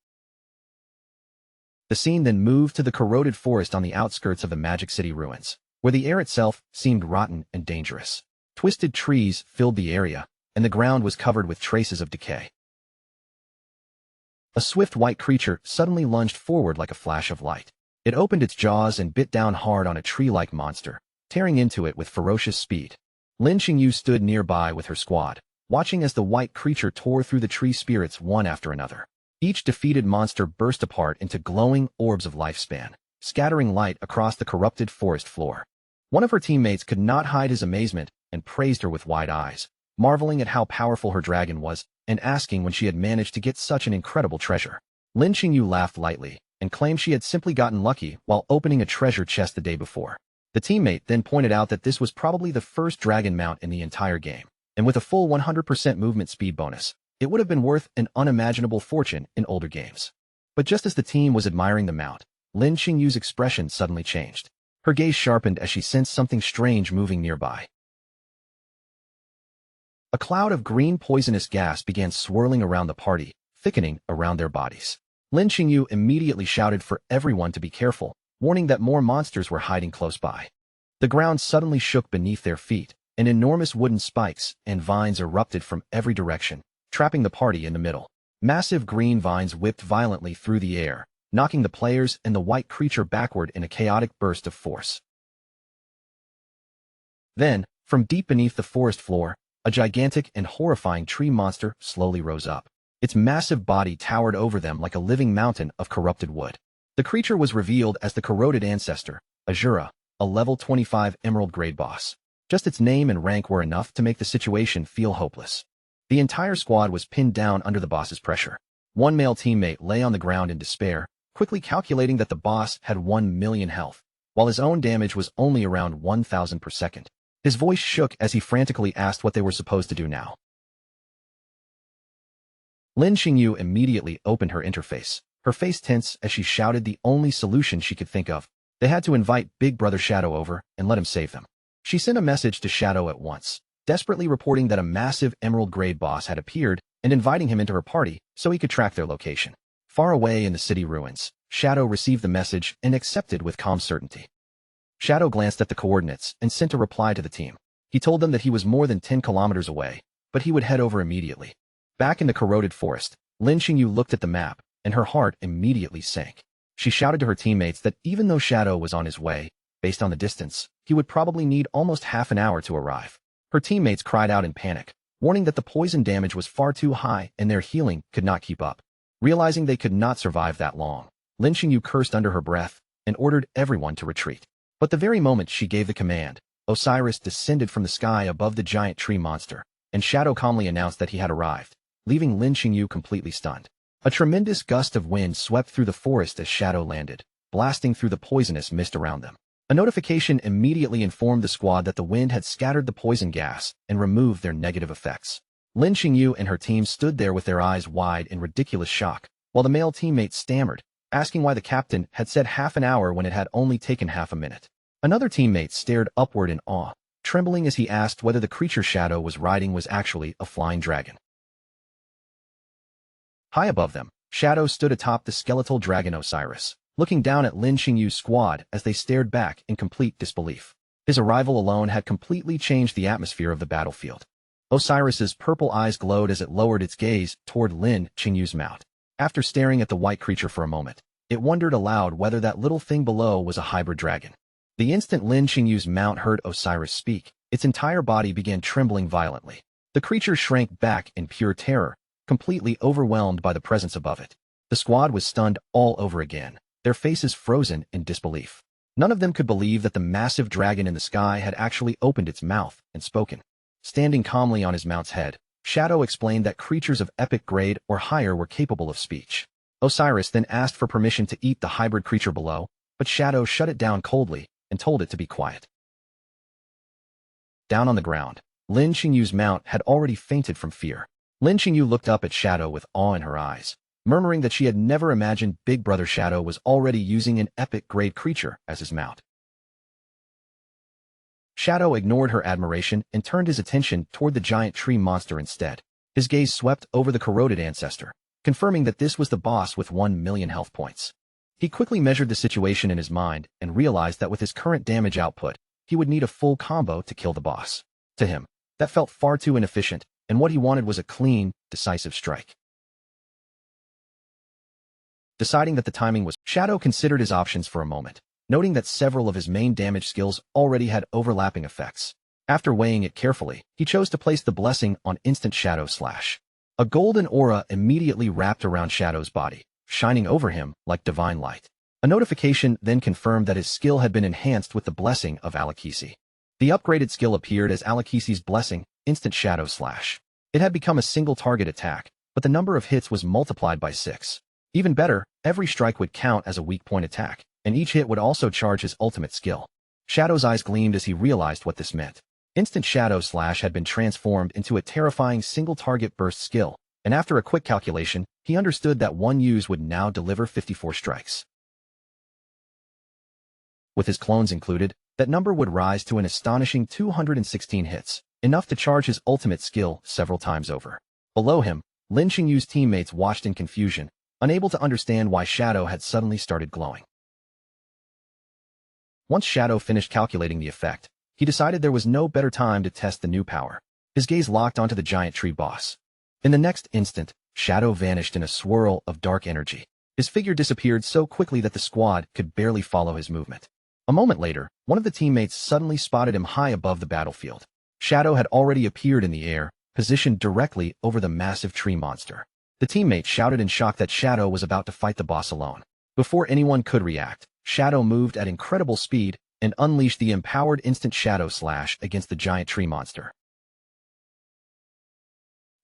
The scene then moved to the corroded forest on the outskirts of the Magic City ruins, where the air itself seemed rotten and dangerous. Twisted trees filled the area, and the ground was covered with traces of decay. A swift white creature suddenly lunged forward like a flash of light. It opened its jaws and bit down hard on a tree-like monster, tearing into it with ferocious speed. Lin Xingyu stood nearby with her squad, watching as the white creature tore through the tree spirits one after another. Each defeated monster burst apart into glowing orbs of lifespan, scattering light across the corrupted forest floor. One of her teammates could not hide his amazement and praised her with wide eyes, marveling at how powerful her dragon was and asking when she had managed to get such an incredible treasure. Lin Xingyu laughed lightly and claimed she had simply gotten lucky while opening a treasure chest the day before. The teammate then pointed out that this was probably the first dragon mount in the entire game, and with a full 100% movement speed bonus, it would have been worth an unimaginable fortune in older games. But just as the team was admiring the mount, Lin Xingyu's expression suddenly changed. Her gaze sharpened as she sensed something strange moving nearby. A cloud of green poisonous gas began swirling around the party, thickening around their bodies. Lin Xingyu immediately shouted for everyone to be careful, warning that more monsters were hiding close by. The ground suddenly shook beneath their feet, and enormous wooden spikes and vines erupted from every direction, trapping the party in the middle. Massive green vines whipped violently through the air, knocking the players and the white creature backward in a chaotic burst of force. Then, from deep beneath the forest floor, a gigantic and horrifying tree monster slowly rose up. Its massive body towered over them like a living mountain of corrupted wood. The creature was revealed as the corroded ancestor, Azura, a level 25 emerald grade boss. Just its name and rank were enough to make the situation feel hopeless. The entire squad was pinned down under the boss's pressure. One male teammate lay on the ground in despair, quickly calculating that the boss had 1 million health, while his own damage was only around 1,000 per second. His voice shook as he frantically asked what they were supposed to do now. Lin Xingyu immediately opened her interface, her face tense as she shouted the only solution she could think of. They had to invite Big Brother Shadow over and let him save them. She sent a message to Shadow at once, desperately reporting that a massive emerald-grade boss had appeared and inviting him into her party so he could track their location. Far away in the city ruins, Shadow received the message and accepted with calm certainty. Shadow glanced at the coordinates and sent a reply to the team. He told them that he was more than 10 kilometers away, but he would head over immediately. Back in the corroded forest, Lin Xingyu looked at the map, and her heart immediately sank. She shouted to her teammates that even though Shadow was on his way, based on the distance, he would probably need almost half an hour to arrive. Her teammates cried out in panic, warning that the poison damage was far too high and their healing could not keep up. Realizing they could not survive that long, Lin Xingyu cursed under her breath and ordered everyone to retreat. But the very moment she gave the command, Osiris descended from the sky above the giant tree monster, and Shadow calmly announced that he had arrived, leaving Lin Qingyu completely stunned. A tremendous gust of wind swept through the forest as Shadow landed, blasting through the poisonous mist around them. A notification immediately informed the squad that the wind had scattered the poison gas and removed their negative effects. Lin Qingyu and her team stood there with their eyes wide in ridiculous shock, while the male teammate stammered, asking why the captain had said half an hour when it had only taken half a minute. Another teammate stared upward in awe, trembling as he asked whether the creature Shadow was riding was actually a flying dragon. High above them, Shadow stood atop the skeletal dragon Osiris, looking down at Lin Qingyu's squad as they stared back in complete disbelief. His arrival alone had completely changed the atmosphere of the battlefield. Osiris's purple eyes glowed as it lowered its gaze toward Lin Qingyu's mount. After staring at the white creature for a moment, it wondered aloud whether that little thing below was a hybrid dragon. The instant Lin Qingyu's mount heard Osiris speak, its entire body began trembling violently. The creature shrank back in pure terror, completely overwhelmed by the presence above it. The squad was stunned all over again, their faces frozen in disbelief. None of them could believe that the massive dragon in the sky had actually opened its mouth and spoken. Standing calmly on his mount's head, Shadow explained that creatures of epic grade or higher were capable of speech. Osiris then asked for permission to eat the hybrid creature below, but Shadow shut it down coldly and told it to be quiet. Down on the ground, Lin Qingyu's mount had already fainted from fear. Lin Qingyu looked up at Shadow with awe in her eyes, murmuring that she had never imagined Big Brother Shadow was already using an epic-grade creature as his mount. Shadow ignored her admiration and turned his attention toward the giant tree monster instead. His gaze swept over the corroded ancestor, confirming that this was the boss with 1 million health points. He quickly measured the situation in his mind and realized that with his current damage output, he would need a full combo to kill the boss. To him, that felt far too inefficient, and what he wanted was a clean, decisive strike. Deciding that the timing was, Shadow considered his options for a moment, noting that several of his main damage skills already had overlapping effects. After weighing it carefully, he chose to place the blessing on instant Shadow Slash. A golden aura immediately wrapped around Shadow's body, shining over him like divine light. A notification then confirmed that his skill had been enhanced with the blessing of Alakisi. The upgraded skill appeared as Alakisi's blessing, instant Shadow Slash. It had become a single target attack, but the number of hits was multiplied by 6. Even better, every strike would count as a weak point attack, and each hit would also charge his ultimate skill. Shadow's eyes gleamed as he realized what this meant. Instant Shadow Slash had been transformed into a terrifying single-target burst skill, and after a quick calculation, he understood that one use would now deliver 54 strikes. With his clones included, that number would rise to an astonishing 216 hits, enough to charge his ultimate skill several times over. Below him, Lin Qingyu's teammates watched in confusion, unable to understand why Shadow had suddenly started glowing. Once Shadow finished calculating the effect, he decided there was no better time to test the new power. His gaze locked onto the giant tree boss. In the next instant, Shadow vanished in a swirl of dark energy. His figure disappeared so quickly that the squad could barely follow his movement. A moment later, one of the teammates suddenly spotted him high above the battlefield. Shadow had already appeared in the air, positioned directly over the massive tree monster. The teammate shouted in shock that Shadow was about to fight the boss alone. Before anyone could react, Shadow moved at incredible speed and unleashed the empowered instant Shadow Slash against the giant tree monster.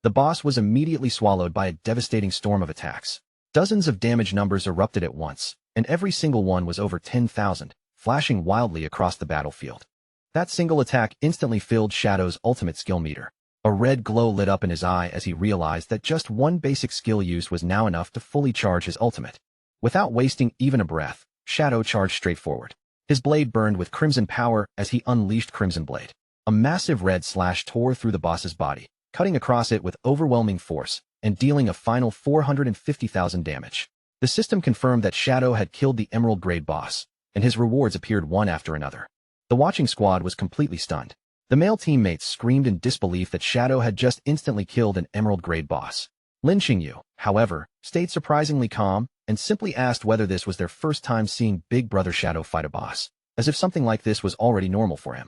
The boss was immediately swallowed by a devastating storm of attacks. Dozens of damage numbers erupted at once, and every single one was over 10,000, flashing wildly across the battlefield. That single attack instantly filled Shadow's ultimate skill meter. A red glow lit up in his eye as he realized that just one basic skill use was now enough to fully charge his ultimate. Without wasting even a breath, Shadow charged straight forward. His blade burned with crimson power as he unleashed Crimson Blade. A massive red slash tore through the boss's body, cutting across it with overwhelming force and dealing a final 450,000 damage. The system confirmed that Shadow had killed the Emerald Grade boss, and his rewards appeared one after another. The watching squad was completely stunned. The male teammates screamed in disbelief that Shadow had just instantly killed an Emerald Grade boss. Lin Qingyu, however, stayed surprisingly calm and simply asked whether this was their first time seeing Big Brother Shadow fight a boss, as if something like this was already normal for him.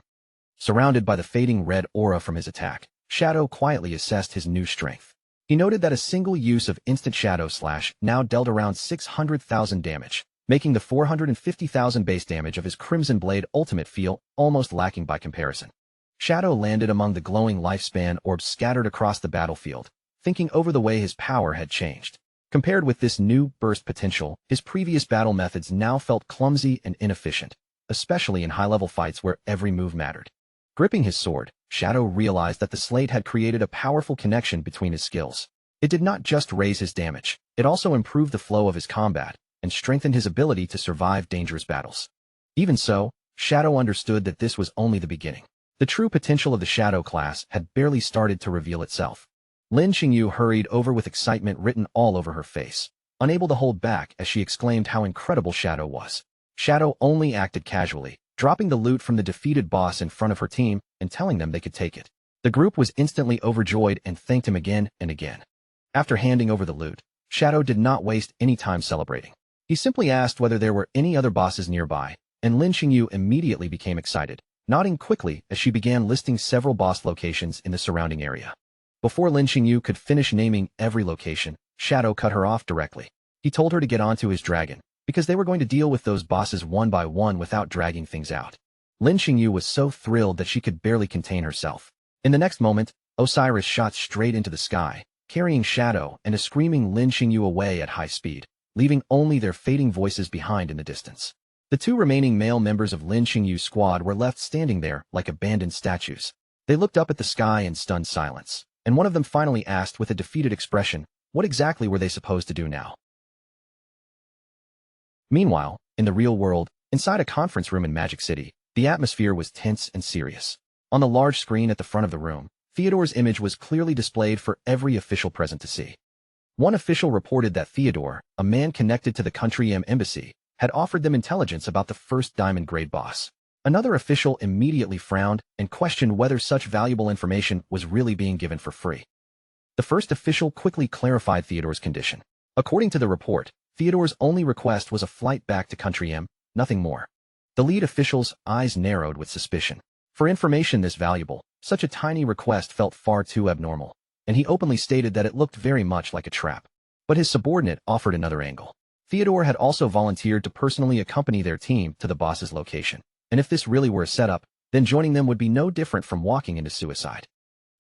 Surrounded by the fading red aura from his attack, Shadow quietly assessed his new strength. He noted that a single use of instant Shadow Slash now dealt around 600,000 damage, making the 450,000 base damage of his Crimson Blade ultimate feel almost lacking by comparison. Shadow landed among the glowing lifespan orbs scattered across the battlefield, thinking over the way his power had changed. Compared with this new burst potential, his previous battle methods now felt clumsy and inefficient, especially in high-level fights where every move mattered. Gripping his sword, Shadow realized that the slate had created a powerful connection between his skills. It did not just raise his damage, it also improved the flow of his combat and strengthened his ability to survive dangerous battles. Even so, Shadow understood that this was only the beginning. The true potential of the Shadow class had barely started to reveal itself. Lin Xingyu hurried over with excitement written all over her face, unable to hold back as she exclaimed how incredible Shadow was. Shadow only acted casually, dropping the loot from the defeated boss in front of her team and telling them they could take it. The group was instantly overjoyed and thanked him again and again. After handing over the loot, Shadow did not waste any time celebrating. He simply asked whether there were any other bosses nearby, and Lin Xingyu immediately became excited, nodding quickly as she began listing several boss locations in the surrounding area. Before Lin Xingyu could finish naming every location, Shadow cut her off directly. He told her to get onto his dragon, because they were going to deal with those bosses one by one without dragging things out. Lin Xingyu was so thrilled that she could barely contain herself. In the next moment, Osiris shot straight into the sky, carrying Shadow and a screaming Lin Xingyu away at high speed, leaving only their fading voices behind in the distance. The two remaining male members of Lin Xingyu's squad were left standing there like abandoned statues. They looked up at the sky in stunned silence, and one of them finally asked with a defeated expression, what exactly were they supposed to do now? Meanwhile, in the real world, inside a conference room in Magic City, the atmosphere was tense and serious. On the large screen at the front of the room, Theodore's image was clearly displayed for every official present to see. One official reported that Theodore, a man connected to the Country M embassy, had offered them intelligence about the first diamond-grade boss. Another official immediately frowned and questioned whether such valuable information was really being given for free. The first official quickly clarified Theodore's condition. According to the report, Theodore's only request was a flight back to Country M, nothing more. The lead official's eyes narrowed with suspicion. For information this valuable, such a tiny request felt far too abnormal, and he openly stated that it looked very much like a trap. But his subordinate offered another angle. Theodore had also volunteered to personally accompany their team to the boss's location, and if this really were a setup, then joining them would be no different from walking into suicide.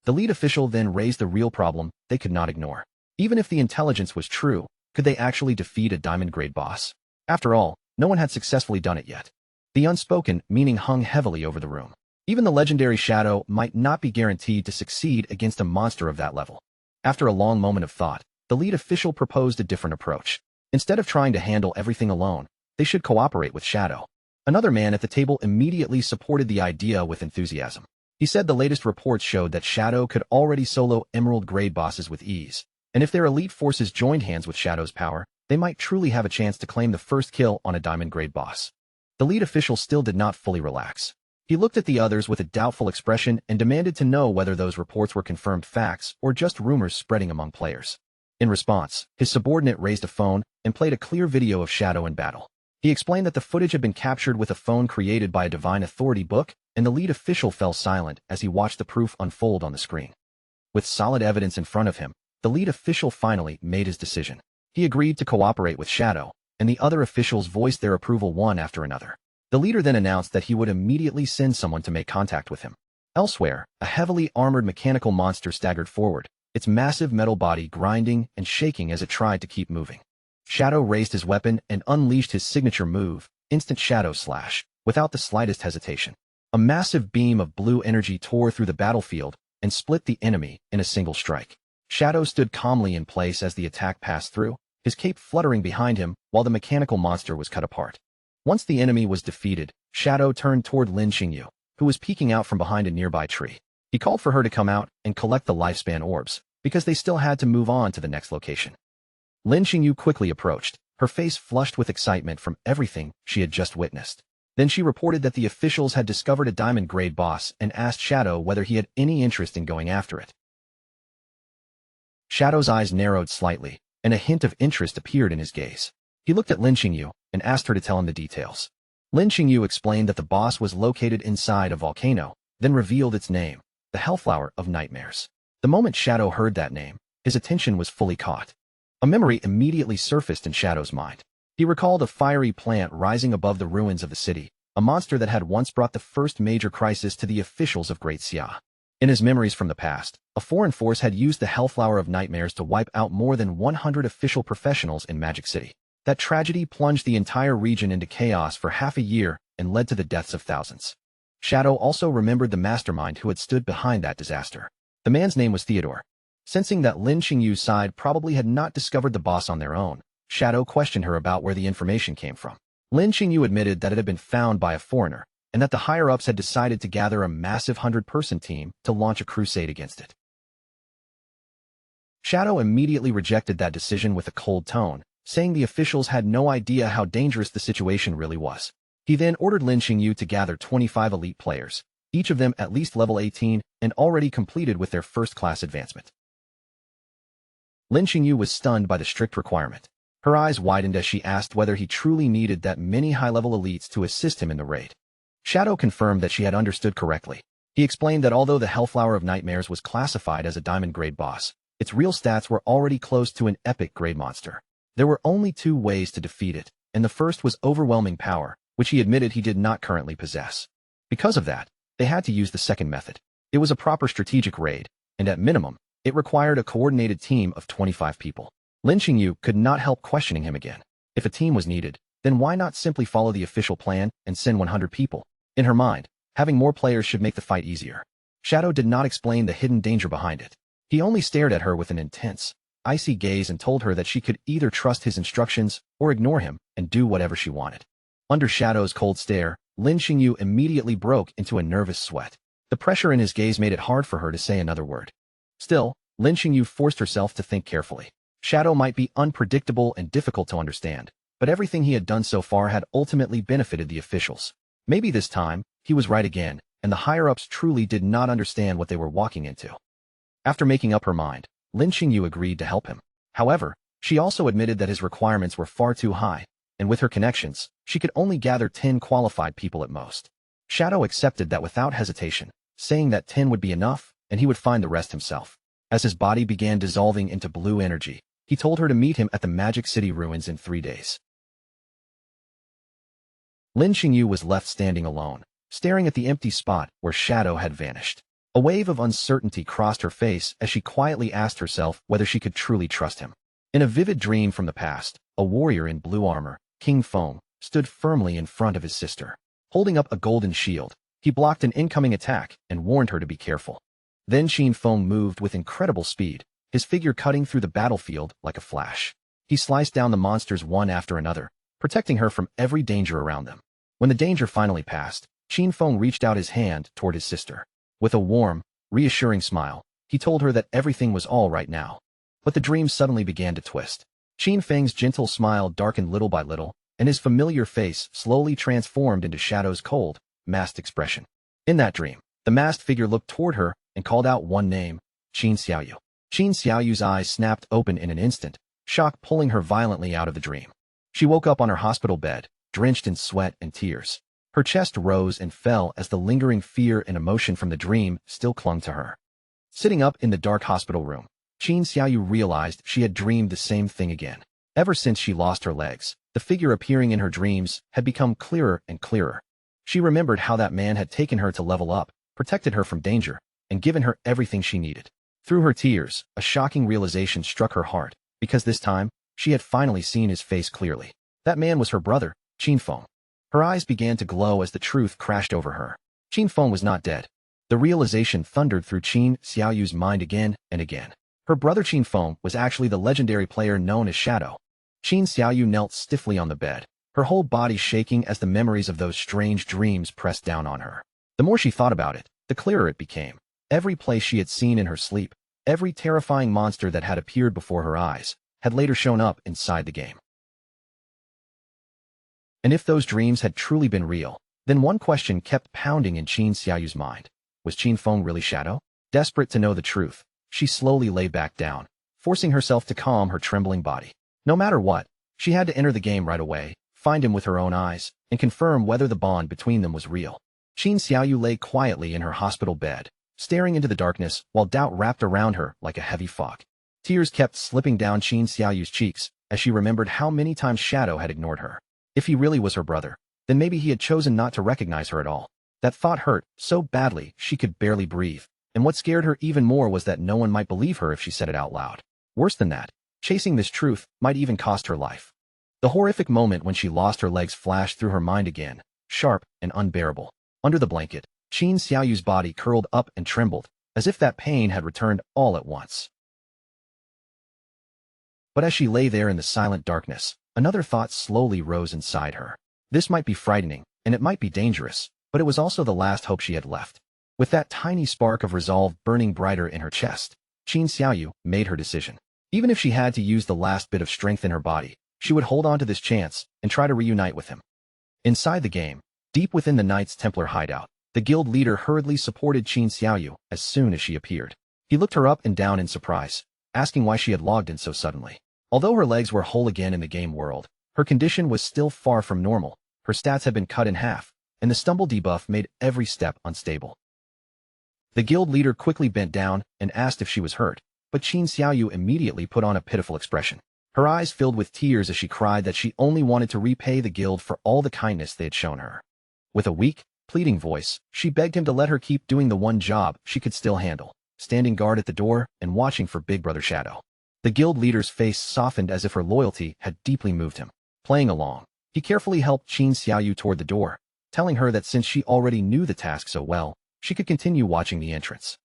The lead official then raised the real problem they could not ignore. Even if the intelligence was true, could they actually defeat a diamond-grade boss? After all, no one had successfully done it yet. The unspoken meaning hung heavily over the room. Even the legendary Shadow might not be guaranteed to succeed against a monster of that level. After a long moment of thought, the lead official proposed a different approach. Instead of trying to handle everything alone, they should cooperate with Shadow. Another man at the table immediately supported the idea with enthusiasm. He said the latest reports showed that Shadow could already solo emerald-grade bosses with ease, and if their elite forces joined hands with Shadow's power, they might truly have a chance to claim the first kill on a diamond-grade boss. The lead official still did not fully relax. He looked at the others with a doubtful expression and demanded to know whether those reports were confirmed facts or just rumors spreading among players. In response, his subordinate raised a phone and played a clear video of Shadow in battle. He explained that the footage had been captured with a phone created by a Divine Authority book, and the lead official fell silent as he watched the proof unfold on the screen. With solid evidence in front of him, the lead official finally made his decision. He agreed to cooperate with Shadow, and the other officials voiced their approval one after another. The leader then announced that he would immediately send someone to make contact with him. Elsewhere, a heavily armored mechanical monster staggered forward, its massive metal body grinding and shaking as it tried to keep moving. Shadow raised his weapon and unleashed his signature move, Instant Shadow Slash, without the slightest hesitation. A massive beam of blue energy tore through the battlefield and split the enemy in a single strike. Shadow stood calmly in place as the attack passed through, his cape fluttering behind him while the mechanical monster was cut apart. Once the enemy was defeated, Shadow turned toward Lin Xingyu, who was peeking out from behind a nearby tree. He called for her to come out and collect the lifespan orbs, because they still had to move on to the next location. Lin Xingyu quickly approached, her face flushed with excitement from everything she had just witnessed. Then she reported that the officials had discovered a diamond-grade boss and asked Shadow whether he had any interest in going after it. Shadow's eyes narrowed slightly, and a hint of interest appeared in his gaze. He looked at Lin Xingyu and asked her to tell him the details. Lin Xingyu explained that the boss was located inside a volcano, then revealed its name, the Hellflower of Nightmares. The moment Shadow heard that name, his attention was fully caught. A memory immediately surfaced in Shadow's mind. He recalled a fiery plant rising above the ruins of the city, a monster that had once brought the first major crisis to the officials of Great Xia. In his memories from the past, a foreign force had used the Hellflower of Nightmares to wipe out more than 100 official professionals in Magic City. That tragedy plunged the entire region into chaos for half a year and led to the deaths of thousands. Shadow also remembered the mastermind who had stood behind that disaster. The man's name was Theodore. Sensing that Lin Qingyu's side probably had not discovered the boss on their own, Shadow questioned her about where the information came from. Lin Qingyu admitted that it had been found by a foreigner, and that the higher-ups had decided to gather a massive 100-person team to launch a crusade against it. Shadow immediately rejected that decision with a cold tone, saying the officials had no idea how dangerous the situation really was. He then ordered Lin Qingyu to gather 25 elite players, each of them at least level 18 and already completed with their first-class advancement. Lin Qingyu was stunned by the strict requirement. Her eyes widened as she asked whether he truly needed that many high-level elites to assist him in the raid. Shadow confirmed that she had understood correctly. He explained that although the Hellflower of Nightmares was classified as a diamond-grade boss, its real stats were already close to an epic-grade monster. There were only two ways to defeat it, and the first was overwhelming power, which he admitted he did not currently possess. Because of that, they had to use the second method. It was a proper strategic raid, and at minimum, it required a coordinated team of 25 people. Lin Qingyu could not help questioning him again. If a team was needed, then why not simply follow the official plan and send 100 people? In her mind, having more players should make the fight easier. Shadow did not explain the hidden danger behind it. He only stared at her with an intense, icy gaze and told her that she could either trust his instructions or ignore him and do whatever she wanted. Under Shadow's cold stare, Lin Qingyu immediately broke into a nervous sweat. The pressure in his gaze made it hard for her to say another word. Still, Lin Qingyu forced herself to think carefully. Shadow might be unpredictable and difficult to understand, but everything he had done so far had ultimately benefited the officials. Maybe this time, he was right again, and the higher-ups truly did not understand what they were walking into. After making up her mind, Lin Qingyu agreed to help him. However, she also admitted that his requirements were far too high, and with her connections, she could only gather 10 qualified people at most. Shadow accepted that without hesitation, saying that 10 would be enough, and he would find the rest himself. As his body began dissolving into blue energy, he told her to meet him at the Magic City ruins in 3 days. Lin Qingyu was left standing alone, staring at the empty spot where Shadow had vanished. A wave of uncertainty crossed her face as she quietly asked herself whether she could truly trust him. In a vivid dream from the past, a warrior in blue armor, King Feng, stood firmly in front of his sister. Holding up a golden shield, he blocked an incoming attack and warned her to be careful. Then Qin Feng moved with incredible speed, his figure cutting through the battlefield like a flash. He sliced down the monsters one after another, protecting her from every danger around them. When the danger finally passed, Qin Feng reached out his hand toward his sister. With a warm, reassuring smile, he told her that everything was all right now. But the dream suddenly began to twist. Qin Feng's gentle smile darkened little by little, and his familiar face slowly transformed into Shadow's cold, masked expression. In that dream, the masked figure looked toward her and called out one name, Qin Xiaoyu. Qin Xiaoyu's eyes snapped open in an instant, shock pulling her violently out of the dream. She woke up on her hospital bed, drenched in sweat and tears. Her chest rose and fell as the lingering fear and emotion from the dream still clung to her. Sitting up in the dark hospital room, Qin Xiaoyu realized she had dreamed the same thing again. Ever since she lost her legs, the figure appearing in her dreams had become clearer and clearer. She remembered how that man had taken her to level up, protected her from danger, and given her everything she needed. Through her tears, a shocking realization struck her heart, because this time, she had finally seen his face clearly. That man was her brother, Qin Feng. Her eyes began to glow as the truth crashed over her. Qin Feng was not dead. The realization thundered through Qin Xiaoyu's mind again and again. Her brother Qin Feng was actually the legendary player known as Shadow. Qin Xiaoyu knelt stiffly on the bed, her whole body shaking as the memories of those strange dreams pressed down on her. The more she thought about it, the clearer it became. Every place she had seen in her sleep, every terrifying monster that had appeared before her eyes, had later shown up inside the game. And if those dreams had truly been real, then one question kept pounding in Qin Xiaoyu's mind. Was Qin Feng really Shadow? Desperate to know the truth, she slowly lay back down, forcing herself to calm her trembling body. No matter what, she had to enter the game right away, find him with her own eyes, and confirm whether the bond between them was real. Qin Xiaoyu lay quietly in her hospital bed, staring into the darkness while doubt wrapped around her like a heavy fog. Tears kept slipping down Qin Xiaoyu's cheeks, as she remembered how many times Shadow had ignored her. If he really was her brother, then maybe he had chosen not to recognize her at all. That thought hurt so badly she could barely breathe, and what scared her even more was that no one might believe her if she said it out loud. Worse than that, chasing this truth might even cost her life. The horrific moment when she lost her legs flashed through her mind again, sharp and unbearable. Under the blanket, Qin Xiaoyu's body curled up and trembled, as if that pain had returned all at once. But as she lay there in the silent darkness, another thought slowly rose inside her. This might be frightening, and it might be dangerous, but it was also the last hope she had left. With that tiny spark of resolve burning brighter in her chest, Qin Xiaoyu made her decision. Even if she had to use the last bit of strength in her body, she would hold on to this chance and try to reunite with him. Inside the game, deep within the Knights Templar hideout, the guild leader hurriedly supported Qin Xiaoyu as soon as she appeared. He looked her up and down in surprise, asking why she had logged in so suddenly. Although her legs were whole again in the game world, her condition was still far from normal. Her stats had been cut in half, and the stumble debuff made every step unstable. The guild leader quickly bent down and asked if she was hurt, but Qin Xiaoyu immediately put on a pitiful expression. Her eyes filled with tears as she cried that she only wanted to repay the guild for all the kindness they had shown her. With a weak, pleading voice, she begged him to let her keep doing the one job she could still handle, standing guard at the door and watching for Big Brother Shadow. The guild leader's face softened as if her loyalty had deeply moved him. Playing along, he carefully helped Qin Xiaoyu toward the door, telling her that since she already knew the task so well, she could continue watching the entrance.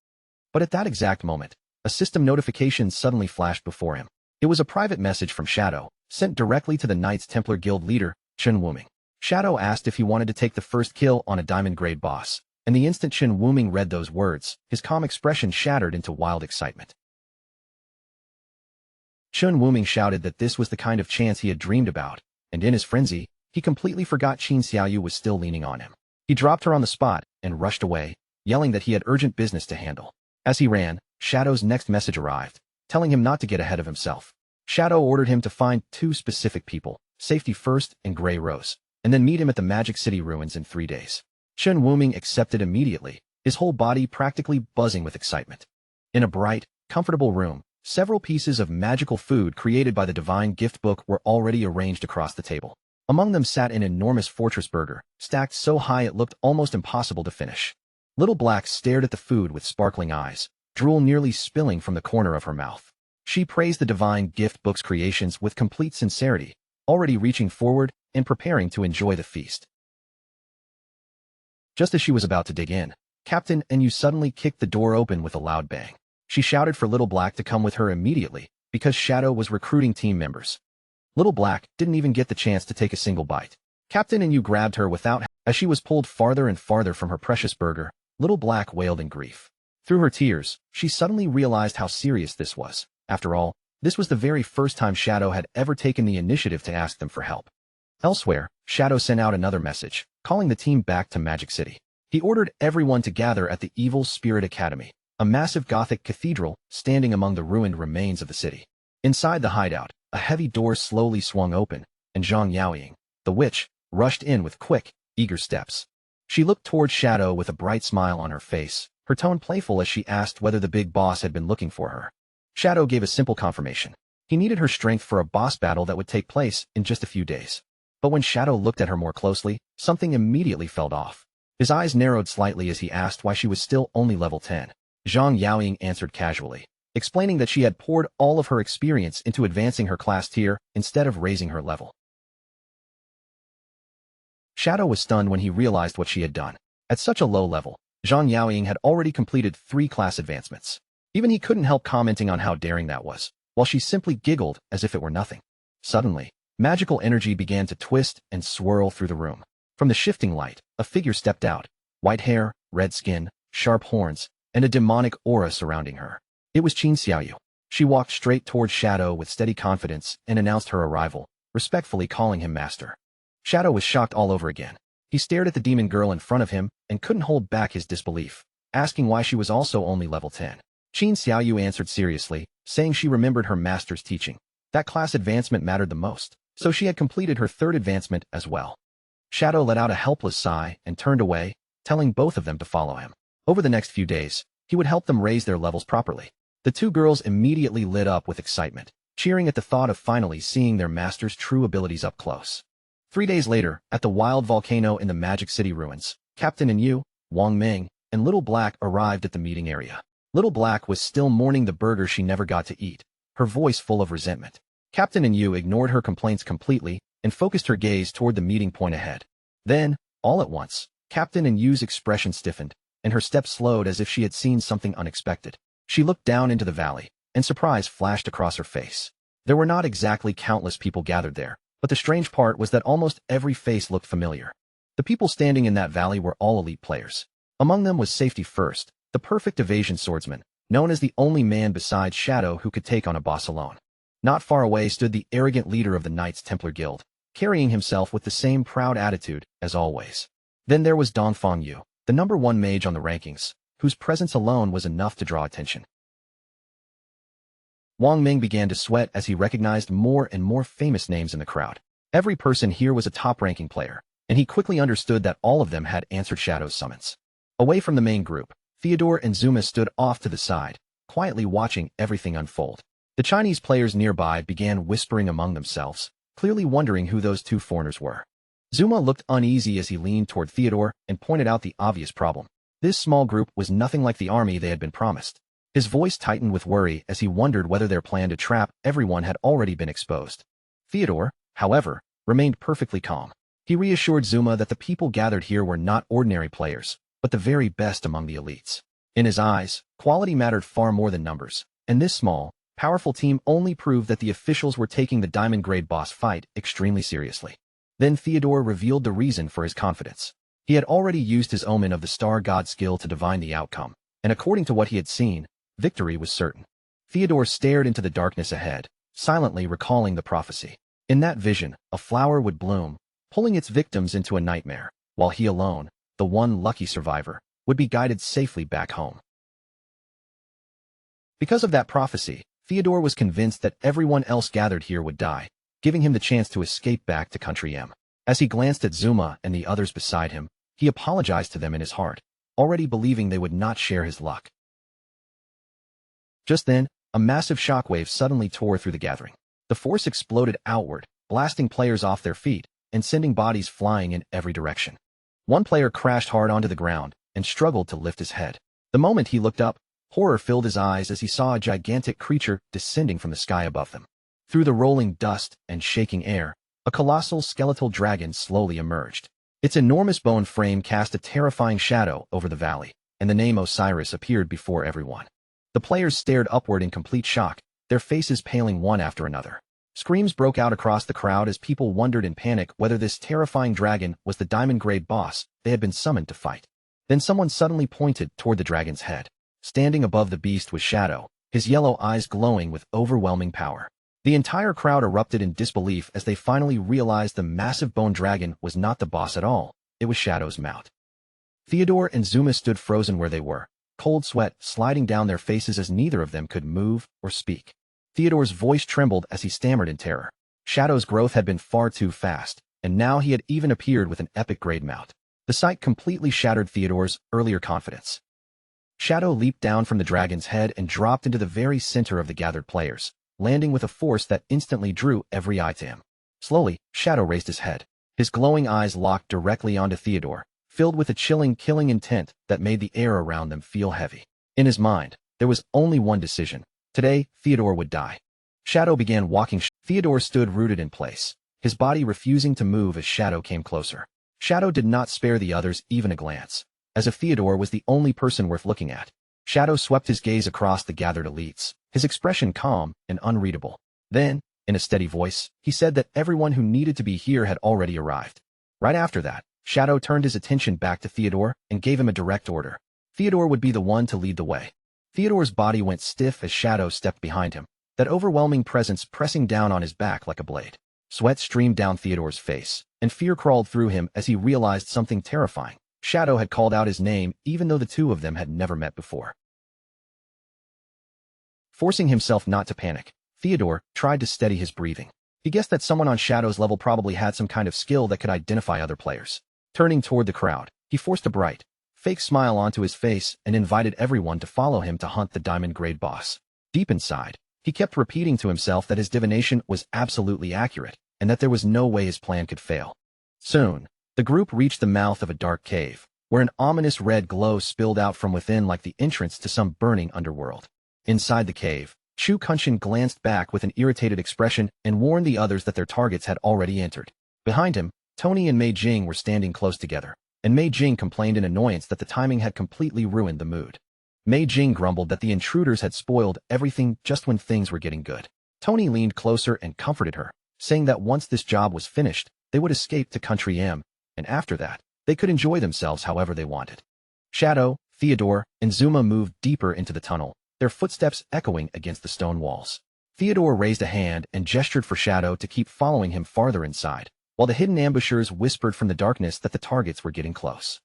But at that exact moment, a system notification suddenly flashed before him. It was a private message from Shadow, sent directly to the Knights Templar Guild leader, Chen Wuming. Shadow asked if he wanted to take the first kill on a diamond-grade boss, and the instant Chen Wuming read those words, his calm expression shattered into wild excitement. Chen Wuming shouted that this was the kind of chance he had dreamed about, and in his frenzy, he completely forgot Qin Xiaoyu was still leaning on him. He dropped her on the spot and rushed away, yelling that he had urgent business to handle. As he ran, Shadow's next message arrived, telling him not to get ahead of himself. Shadow ordered him to find 2 specific people, Safety First and Grey Rose, and then meet him at the Magic City ruins in 3 days. Chen Wuming accepted immediately, his whole body practically buzzing with excitement. In a bright, comfortable room, several pieces of magical food created by the Divine Gift Book were already arranged across the table. Among them sat an enormous fortress burger, stacked so high it looked almost impossible to finish. Little Black stared at the food with sparkling eyes, drool nearly spilling from the corner of her mouth. She praised the Divine Gift Book's creations with complete sincerity, already reaching forward and preparing to enjoy the feast. Just as she was about to dig in, Captain Enyu suddenly kicked the door open with a loud bang. She shouted for Little Black to come with her immediately, because Shadow was recruiting team members. Little Black didn't even get the chance to take a single bite. Captain Enyu grabbed her as she was pulled farther and farther from her precious burger. Little Black wailed in grief. Through her tears, she suddenly realized how serious this was. After all, this was the very first time Shadow had ever taken the initiative to ask them for help. Elsewhere, Shadow sent out another message, calling the team back to Magic City. He ordered everyone to gather at the Evil Spirit Academy, a massive Gothic cathedral standing among the ruined remains of the city. Inside the hideout, a heavy door slowly swung open, and Zhang Yaoying, the witch, rushed in with quick, eager steps. She looked toward Shadow with a bright smile on her face, her tone playful as she asked whether the big boss had been looking for her. Shadow gave a simple confirmation. He needed her strength for a boss battle that would take place in just a few days. But when Shadow looked at her more closely, something immediately fell off. His eyes narrowed slightly as he asked why she was still only level 10. Zhang Yaoying answered casually, explaining that she had poured all of her experience into advancing her class tier instead of raising her level. Shadow was stunned when he realized what she had done. At such a low level, Zhang Yaoying had already completed 3 class advancements. Even he couldn't help commenting on how daring that was, while she simply giggled as if it were nothing. Suddenly, magical energy began to twist and swirl through the room. From the shifting light, a figure stepped out, white hair, red skin, sharp horns, and a demonic aura surrounding her. It was Qin Xiaoyu. She walked straight toward Shadow with steady confidence and announced her arrival, respectfully calling him master. Shadow was shocked all over again. He stared at the demon girl in front of him and couldn't hold back his disbelief, asking why she was also only level 10. Qin Xiaoyu answered seriously, saying she remembered her master's teaching. That class advancement mattered the most, so she had completed her 3rd advancement as well. Shadow let out a helpless sigh and turned away, telling both of them to follow him. Over the next few days, he would help them raise their levels properly. The 2 girls immediately lit up with excitement. cheering at the thought of finally seeing their master's true abilities up close. 3 days later, at the wild volcano in the Magic City ruins, Captain and Yu, Wang Ming, and Little Black arrived at the meeting area. Little Black was still mourning the burger she never got to eat, her voice full of resentment. Captain and Yu ignored her complaints completely and focused her gaze toward the meeting point ahead. Then, all at once, Captain and Yu's expression stiffened, and her step slowed as if she had seen something unexpected. She looked down into the valley, and surprise flashed across her face. There were not exactly countless people gathered there, but the strange part was that almost every face looked familiar. The people standing in that valley were all elite players. Among them was Safety First, the perfect evasion swordsman, known as the only man besides Shadow who could take on a boss alone. Not far away stood the arrogant leader of the Knights Templar Guild, carrying himself with the same proud attitude as always. Then there was Dongfang Yu, the #1 mage on the rankings, whose presence alone was enough to draw attention. Wang Ming began to sweat as he recognized more and more famous names in the crowd. Every person here was a top-ranking player, and he quickly understood that all of them had answered Shadow's summons. Away from the main group, Theodore and Zuma stood off to the side, quietly watching everything unfold. The Chinese players nearby began whispering among themselves, clearly wondering who those two foreigners were. Zuma looked uneasy as he leaned toward Theodore and pointed out the obvious problem. This small group was nothing like the army they had been promised. His voice tightened with worry as he wondered whether their plan to trap everyone had already been exposed. Theodore, however, remained perfectly calm. He reassured Zuma that the people gathered here were not ordinary players, but the very best among the elites. In his eyes, quality mattered far more than numbers, and this small, powerful team only proved that the officials were taking the diamond-grade boss fight extremely seriously. Then Theodore revealed the reason for his confidence. He had already used his Omen of the Star God skill to divine the outcome, and according to what he had seen, victory was certain. Theodore stared into the darkness ahead, silently recalling the prophecy. In that vision, a flower would bloom, pulling its victims into a nightmare, while he alone, the one lucky survivor, would be guided safely back home. Because of that prophecy, Theodore was convinced that everyone else gathered here would die, giving him the chance to escape back to Country M. As he glanced at Zuma and the others beside him, he apologized to them in his heart, already believing they would not share his luck. Just then, a massive shockwave suddenly tore through the gathering. The force exploded outward, blasting players off their feet and sending bodies flying in every direction. One player crashed hard onto the ground and struggled to lift his head. The moment he looked up, horror filled his eyes as he saw a gigantic creature descending from the sky above them. Through the rolling dust and shaking air, a colossal skeletal dragon slowly emerged. Its enormous bone frame cast a terrifying shadow over the valley, and the name Osiris appeared before everyone. The players stared upward in complete shock, their faces paling one after another. Screams broke out across the crowd as people wondered in panic whether this terrifying dragon was the diamond-grade boss they had been summoned to fight. Then someone suddenly pointed toward the dragon's head. Standing above the beast was Shadow, his yellow eyes glowing with overwhelming power. The entire crowd erupted in disbelief as they finally realized the massive bone dragon was not the boss at all, it was Shadow's mount. Theodore and Zuma stood frozen where they were, cold sweat sliding down their faces as neither of them could move or speak. Theodore's voice trembled as he stammered in terror. Shadow's growth had been far too fast, and now he had even appeared with an epic-grade mount. The sight completely shattered Theodore's earlier confidence. Shadow leaped down from the dragon's head and dropped into the very center of the gathered players, landing with a force that instantly drew every eye to him. Slowly, Shadow raised his head. His glowing eyes locked directly onto Theodore, filled with a chilling, killing intent that made the air around them feel heavy. In his mind, there was only one decision. Today, Theodore would die. Shadow began walking. Theodore stood rooted in place, his body refusing to move as Shadow came closer. Shadow did not spare the others even a glance, as if Theodore was the only person worth looking at. Shadow swept his gaze across the gathered elites, his expression calm and unreadable. Then, in a steady voice, he said that everyone who needed to be here had already arrived. Right after that, Shadow turned his attention back to Theodore and gave him a direct order. Theodore would be the one to lead the way. Theodore's body went stiff as Shadow stepped behind him, that overwhelming presence pressing down on his back like a blade. Sweat streamed down Theodore's face, and fear crawled through him as he realized something terrifying. Shadow had called out his name even though the two of them had never met before. Forcing himself not to panic, Theodore tried to steady his breathing. He guessed that someone on Shadow's level probably had some kind of skill that could identify other players. Turning toward the crowd, he forced a bright, fake smile onto his face and invited everyone to follow him to hunt the diamond-grade boss. Deep inside, He kept repeating to himself that his divination was absolutely accurate, and that there was no way his plan could fail. Soon, the group reached the mouth of a dark cave, where an ominous red glow spilled out from within like the entrance to some burning underworld. Inside the cave, Chu Kunshin glanced back with an irritated expression and warned the others that their targets had already entered. Behind him, Tony and Mei Jing were standing close together, and Mei Jing complained in annoyance that the timing had completely ruined the mood. Mei Jing grumbled that the intruders had spoiled everything just when things were getting good. Tony leaned closer and comforted her, saying that once this job was finished, they would escape to Country M, and after that, they could enjoy themselves however they wanted. Shadow, Theodore, and Zuma moved deeper into the tunnel, their footsteps echoing against the stone walls. Theodore raised a hand and gestured for Shadow to keep following him farther inside, while the hidden ambushers whispered from the darkness that the targets were getting close.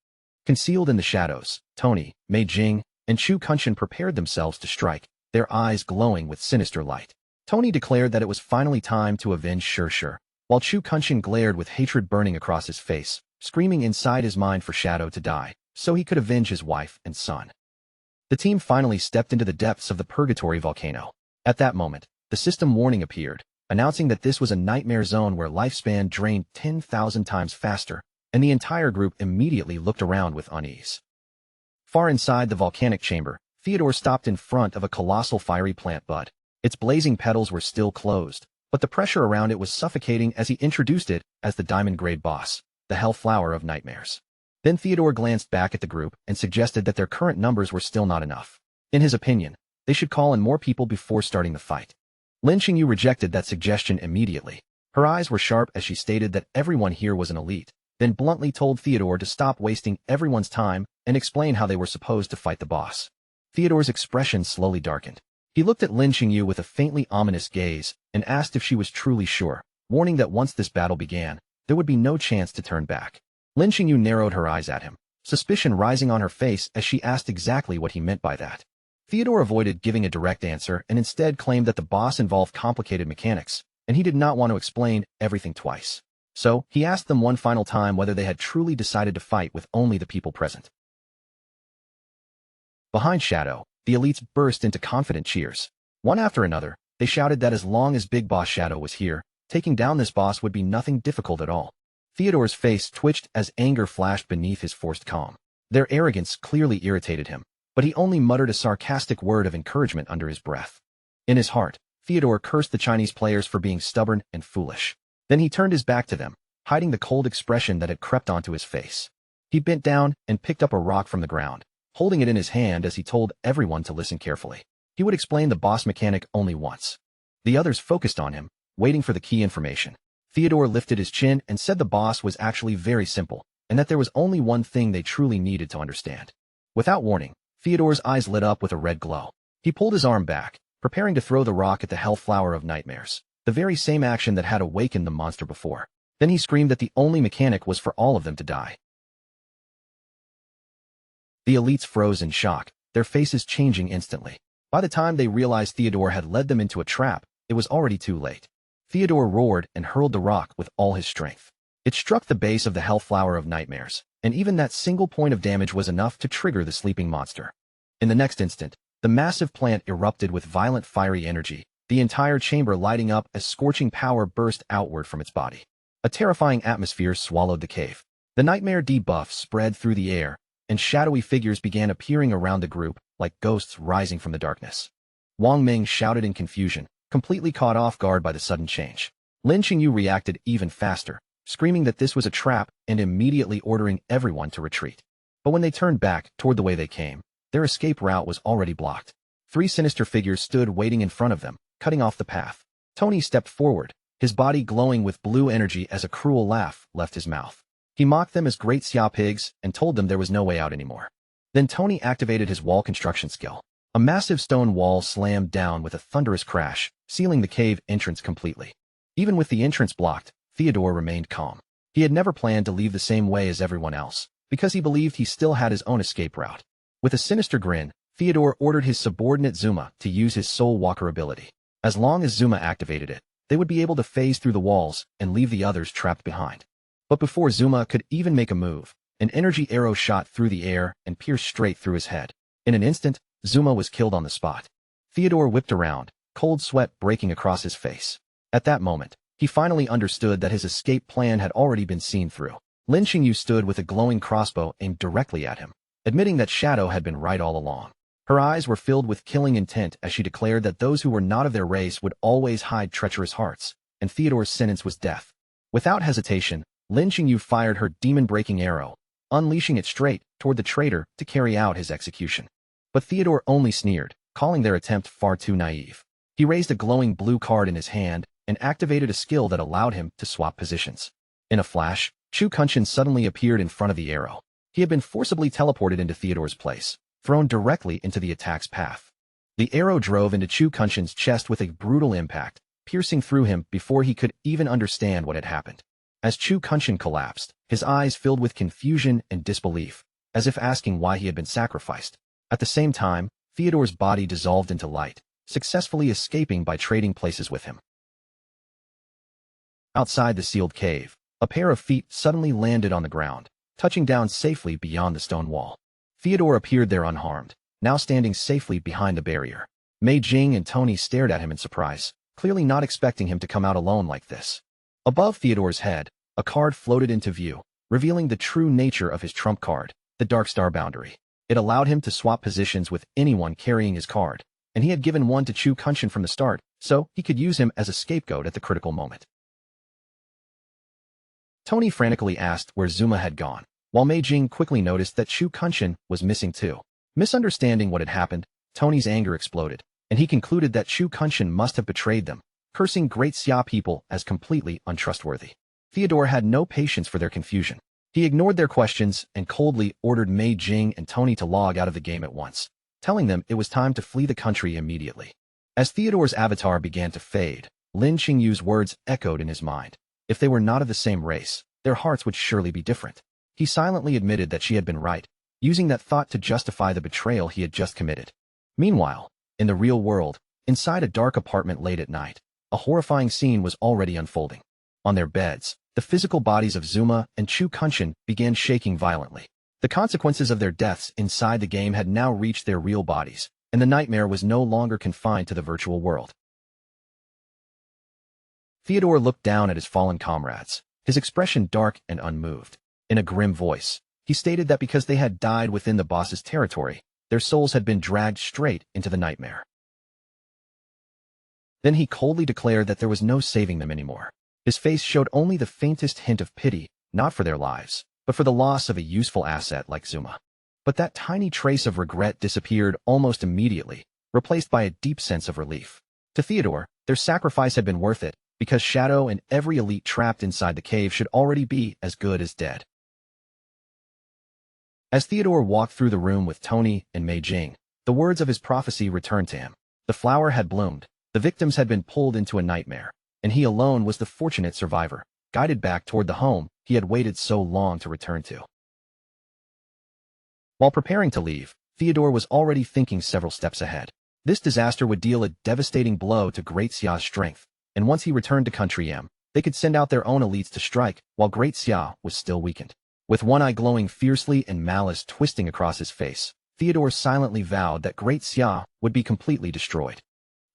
Concealed in the shadows, Tony, Mei Jing, and Chu Kunshin prepared themselves to strike, their eyes glowing with sinister light. Tony declared that it was finally time to avenge Sure, while Chu Kunshin glared with hatred burning across his face, screaming inside his mind for Shadow to die, so he could avenge his wife and son. The team finally stepped into the depths of the Purgatory volcano. At that moment, the system warning appeared, announcing that this was a nightmare zone where lifespan drained 10,000 times faster, and the entire group immediately looked around with unease. Far inside the volcanic chamber, Theodore stopped in front of a colossal fiery plant bud. Its blazing petals were still closed, but the pressure around it was suffocating as he introduced it as the diamond-grade boss, the Hellflower of Nightmares. Then Theodore glanced back at the group and suggested that their current numbers were still not enough. In his opinion, they should call in more people before starting the fight. Lin Xingyu rejected that suggestion immediately. Her eyes were sharp as she stated that everyone here was an elite, then bluntly told Theodore to stop wasting everyone's time and explain how they were supposed to fight the boss. Theodore's expression slowly darkened. He looked at Lin Xingyu with a faintly ominous gaze and asked if she was truly sure, warning that once this battle began, there would be no chance to turn back. Lin Xingyu narrowed her eyes at him, suspicion rising on her face as she asked exactly what he meant by that. Theodore avoided giving a direct answer and instead claimed that the boss involved complicated mechanics, and he did not want to explain everything twice. So, he asked them one final time whether they had truly decided to fight with only the people present. Behind Shadow, the elites burst into confident cheers. One after another, they shouted that as long as Big Boss Shadow was here, taking down this boss would be nothing difficult at all. Theodore's face twitched as anger flashed beneath his forced calm. Their arrogance clearly irritated him, but he only muttered a sarcastic word of encouragement under his breath. In his heart, Theodore cursed the Chinese players for being stubborn and foolish. Then he turned his back to them, hiding the cold expression that had crept onto his face. He bent down and picked up a rock from the ground, holding it in his hand as he told everyone to listen carefully. He would explain the boss mechanic only once. The others focused on him, waiting for the key information. Theodore lifted his chin and said the boss was actually very simple, and that there was only one thing they truly needed to understand. Without warning, Theodore's eyes lit up with a red glow. He pulled his arm back, preparing to throw the rock at the Hellflower of Nightmares, the very same action that had awakened the monster before. Then he screamed that the only mechanic was for all of them to die. The elites froze in shock, their faces changing instantly. By the time they realized Theodore had led them into a trap, it was already too late. Theodore roared and hurled the rock with all his strength. It struck the base of the Hellflower of Nightmares, and even that single point of damage was enough to trigger the sleeping monster. In the next instant, the massive plant erupted with violent fiery energy, the entire chamber lighting up as scorching power burst outward from its body. A terrifying atmosphere swallowed the cave. The nightmare debuff spread through the air, and shadowy figures began appearing around the group, like ghosts rising from the darkness. Wang Ming shouted in confusion, completely caught off guard by the sudden change. Lin Qingyu reacted even faster, screaming that this was a trap and immediately ordering everyone to retreat. But when they turned back toward the way they came, their escape route was already blocked. Three sinister figures stood waiting in front of them, cutting off the path. Tony stepped forward, his body glowing with blue energy as a cruel laugh left his mouth. He mocked them as great xia pigs and told them there was no way out anymore. Then Tony activated his wall construction skill. A massive stone wall slammed down with a thunderous crash, sealing the cave entrance completely. Even with the entrance blocked, Theodore remained calm. He had never planned to leave the same way as everyone else, because he believed he still had his own escape route. With a sinister grin, Theodore ordered his subordinate Zuma to use his Soul Walker ability. As long as Zuma activated it, they would be able to phase through the walls and leave the others trapped behind. But before Zuma could even make a move, an energy arrow shot through the air and pierced straight through his head. In an instant, Zuma was killed on the spot. Theodore whipped around, cold sweat breaking across his face. At that moment, he finally understood that his escape plan had already been seen through. Lin Qingyu stood with a glowing crossbow aimed directly at him, admitting that Shadow had been right all along. Her eyes were filled with killing intent as she declared that those who were not of their race would always hide treacherous hearts, and Theodore's sentence was death. Without hesitation, Lin Qingyu fired her demon-breaking arrow, unleashing it straight toward the traitor to carry out his execution. But Theodore only sneered, calling their attempt far too naive. He raised a glowing blue card in his hand and activated a skill that allowed him to swap positions. In a flash, Chu Kunshin suddenly appeared in front of the arrow. He had been forcibly teleported into Theodore's place, thrown directly into the attack's path. The arrow drove into Chu Kunshin's chest with a brutal impact, piercing through him before he could even understand what had happened. As Chu Kunshin collapsed, his eyes filled with confusion and disbelief, as if asking why he had been sacrificed. At the same time, Theodore's body dissolved into light, successfully escaping by trading places with him. Outside the sealed cave, a pair of feet suddenly landed on the ground, touching down safely beyond the stone wall. Theodore appeared there unharmed, now standing safely behind the barrier. Mei Jing and Tony stared at him in surprise, clearly not expecting him to come out alone like this. Above Theodore's head, a card floated into view, revealing the true nature of his trump card, the Dark Star Boundary. It allowed him to swap positions with anyone carrying his card, and he had given one to Chu Kunshin from the start, so he could use him as a scapegoat at the critical moment. Tony frantically asked where Zuma had gone, while Mei Jing quickly noticed that Chu Kunshin was missing too. Misunderstanding what had happened, Tony's anger exploded, and he concluded that Chu Kunshin must have betrayed them, cursing Great Xia people as completely untrustworthy. Theodore had no patience for their confusion. He ignored their questions and coldly ordered Mei Jing and Tony to log out of the game at once, telling them it was time to flee the country immediately. As Theodore's avatar began to fade, Lin Qingyu's words echoed in his mind. If they were not of the same race, their hearts would surely be different. He silently admitted that she had been right, using that thought to justify the betrayal he had just committed. Meanwhile, in the real world, inside a dark apartment late at night, a horrifying scene was already unfolding. On their beds, the physical bodies of Zuma and Chu Kunshin began shaking violently. The consequences of their deaths inside the game had now reached their real bodies, and the nightmare was no longer confined to the virtual world. Theodore looked down at his fallen comrades, his expression dark and unmoved. In a grim voice, he stated that because they had died within the boss's territory, their souls had been dragged straight into the nightmare. Then he coldly declared that there was no saving them anymore. His face showed only the faintest hint of pity, not for their lives, but for the loss of a useful asset like Zuma. But that tiny trace of regret disappeared almost immediately, replaced by a deep sense of relief. To Theodore, their sacrifice had been worth it, because Shadow and every elite trapped inside the cave should already be as good as dead. As Theodore walked through the room with Tony and Mei Jing, the words of his prophecy returned to him. The flower had bloomed, the victims had been pulled into a nightmare, and he alone was the fortunate survivor, guided back toward the home he had waited so long to return to. While preparing to leave, Theodore was already thinking several steps ahead. This disaster would deal a devastating blow to Great Xia's strength, and once he returned to Country M, they could send out their own elites to strike while Great Xia was still weakened. With one eye glowing fiercely and malice twisting across his face, Theodore silently vowed that Great Xia would be completely destroyed.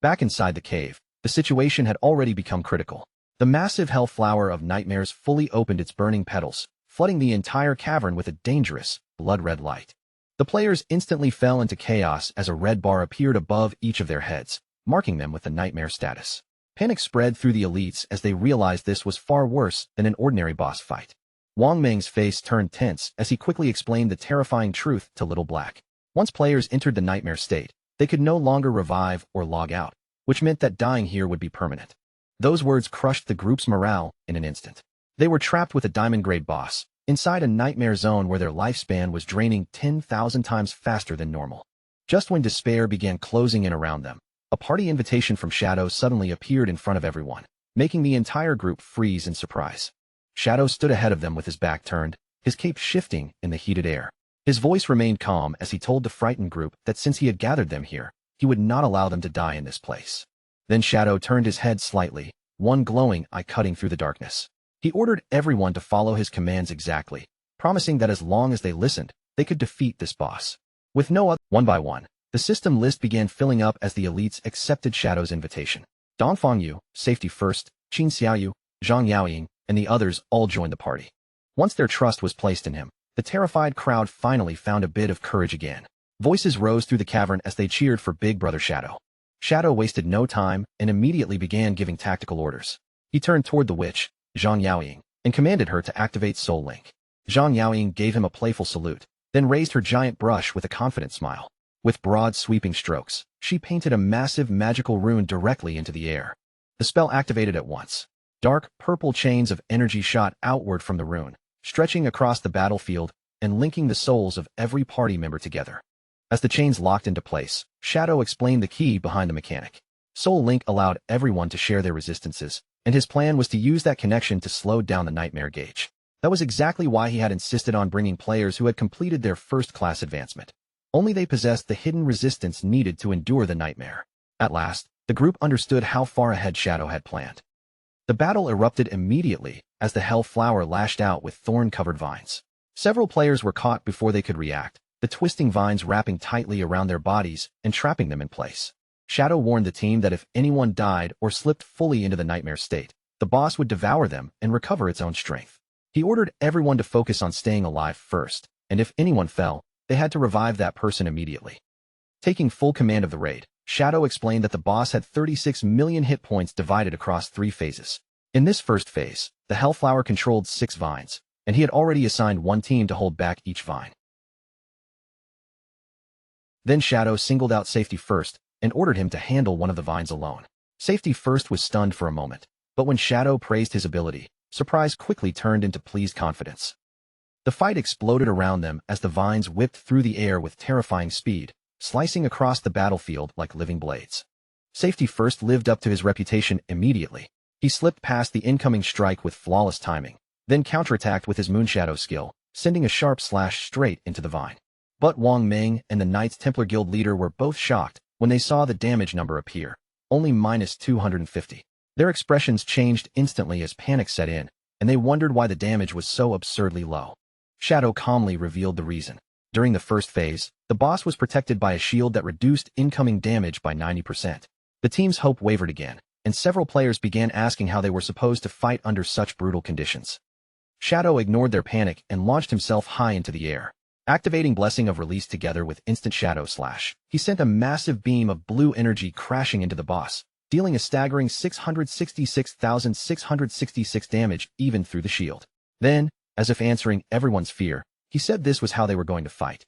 Back inside the cave, the situation had already become critical. The massive hell flower of nightmares fully opened its burning petals, flooding the entire cavern with a dangerous, blood-red light. The players instantly fell into chaos as a red bar appeared above each of their heads, marking them with the nightmare status. Panic spread through the elites as they realized this was far worse than an ordinary boss fight. Wang Meng's face turned tense as he quickly explained the terrifying truth to Little Black. Once players entered the nightmare state, they could no longer revive or log out, which meant that dying here would be permanent. Those words crushed the group's morale in an instant. They were trapped with a diamond-grade boss, inside a nightmare zone where their lifespan was draining 10,000 times faster than normal. Just when despair began closing in around them, a party invitation from Shadow suddenly appeared in front of everyone, making the entire group freeze in surprise. Shadow stood ahead of them with his back turned, his cape shifting in the heated air. His voice remained calm as he told the frightened group that since he had gathered them here, he would not allow them to die in this place. Then Shadow turned his head slightly, one glowing eye cutting through the darkness. He ordered everyone to follow his commands exactly, promising that as long as they listened, they could defeat this boss. With no other, one by one, The system list began filling up as the elites accepted Shadow's invitation. Dong Fengyu, Safety First, Qin Xiaoyu, Zhang Yaoying, and the others all joined the party. Once their trust was placed in him, the terrified crowd finally found a bit of courage again. Voices rose through the cavern as they cheered for Big Brother Shadow. Shadow wasted no time and immediately began giving tactical orders. He turned toward the witch, Zhang Yaoying, and commanded her to activate Soul Link. Zhang Yaoying gave him a playful salute, then raised her giant brush with a confident smile. With broad sweeping strokes, she painted a massive magical rune directly into the air. The spell activated at once. Dark, purple chains of energy shot outward from the rune, stretching across the battlefield and linking the souls of every party member together. As the chains locked into place, Shadow explained the key behind the mechanic. Soul Link allowed everyone to share their resistances, and his plan was to use that connection to slow down the nightmare gauge. That was exactly why he had insisted on bringing players who had completed their first-class advancement. Only they possessed the hidden resistance needed to endure the nightmare. At last, the group understood how far ahead Shadow had planned. The battle erupted immediately as the Hell Flower lashed out with thorn-covered vines. Several players were caught before they could react, the twisting vines wrapping tightly around their bodies and trapping them in place. Shadow warned the team that if anyone died or slipped fully into the nightmare state, the boss would devour them and recover its own strength. He ordered everyone to focus on staying alive first, and if anyone fell, they had to revive that person immediately. Taking full command of the raid, Shadow explained that the boss had 36 million hit points divided across 3 phases. In this first phase, the Hellflower controlled 6 vines, and he had already assigned one team to hold back each vine. Then Shadow singled out Safety First and ordered him to handle one of the vines alone. Safety First was stunned for a moment, but when Shadow praised his ability, surprise quickly turned into pleased confidence. The fight exploded around them as the vines whipped through the air with terrifying speed, slicing across the battlefield like living blades. Safety First lived up to his reputation immediately. He slipped past the incoming strike with flawless timing, then counterattacked with his Moonshadow skill, sending a sharp slash straight into the vine. But Wang Ming and the Knights Templar Guild leader were both shocked when they saw the damage number appear, only -250. Their expressions changed instantly as panic set in, and they wondered why the damage was so absurdly low. Shadow calmly revealed the reason. During the first phase, the boss was protected by a shield that reduced incoming damage by 90%. The team's hope wavered again, and several players began asking how they were supposed to fight under such brutal conditions. Shadow ignored their panic and launched himself high into the air. Activating Blessing of Release together with Instant Shadow Slash, he sent a massive beam of blue energy crashing into the boss, dealing a staggering 666,666 damage even through the shield. Then, as if answering everyone's fear, he said this was how they were going to fight.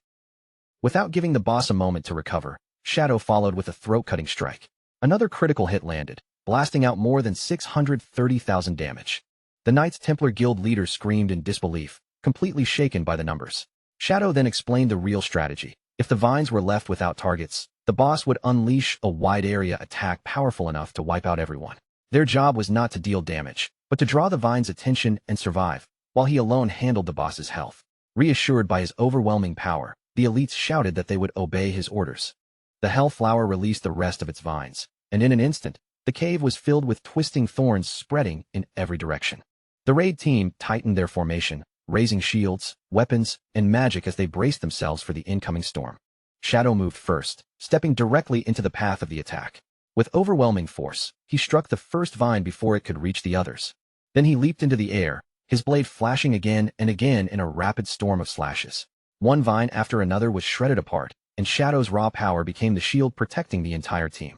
Without giving the boss a moment to recover, Shadow followed with a throat-cutting strike. Another critical hit landed, blasting out more than 630,000 damage. The Knights Templar Guild leader screamed in disbelief, completely shaken by the numbers. Shadow then explained the real strategy. If the vines were left without targets, the boss would unleash a wide-area attack powerful enough to wipe out everyone. Their job was not to deal damage, but to draw the vines' attention and survive, while he alone handled the boss's health. Reassured by his overwhelming power, the elites shouted that they would obey his orders. The Hellflower released the rest of its vines, and in an instant, the cave was filled with twisting thorns spreading in every direction. The raid team tightened their formation, raising shields, weapons, and magic as they braced themselves for the incoming storm. Shadow moved first, stepping directly into the path of the attack. With overwhelming force, he struck the first vine before it could reach the others. Then he leaped into the air, his blade flashing again and again in a rapid storm of slashes. One vine after another was shredded apart, and Shadow's raw power became the shield protecting the entire team.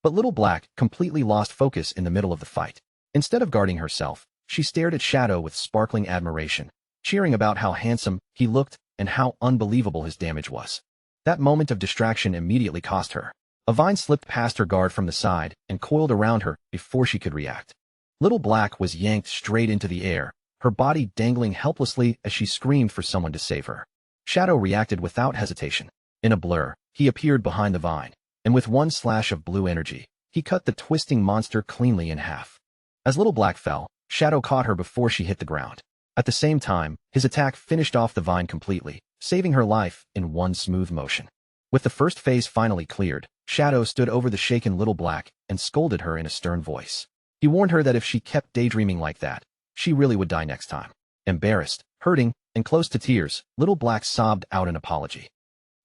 But Little Black completely lost focus in the middle of the fight. Instead of guarding herself, she stared at Shadow with sparkling admiration, cheering about how handsome he looked and how unbelievable his damage was. That moment of distraction immediately cost her. A vine slipped past her guard from the side and coiled around her before she could react. Little Black was yanked straight into the air, her body dangling helplessly as she screamed for someone to save her. Shadow reacted without hesitation. In a blur, he appeared behind the vine, and with one slash of blue energy, he cut the twisting monster cleanly in half. As Little Black fell, Shadow caught her before she hit the ground. At the same time, his attack finished off the vine completely, saving her life in one smooth motion. With the first phase finally cleared, Shadow stood over the shaken Little Black and scolded her in a stern voice. He warned her that if she kept daydreaming like that, she really would die next time. Embarrassed, hurting, and close to tears, Little Black sobbed out an apology.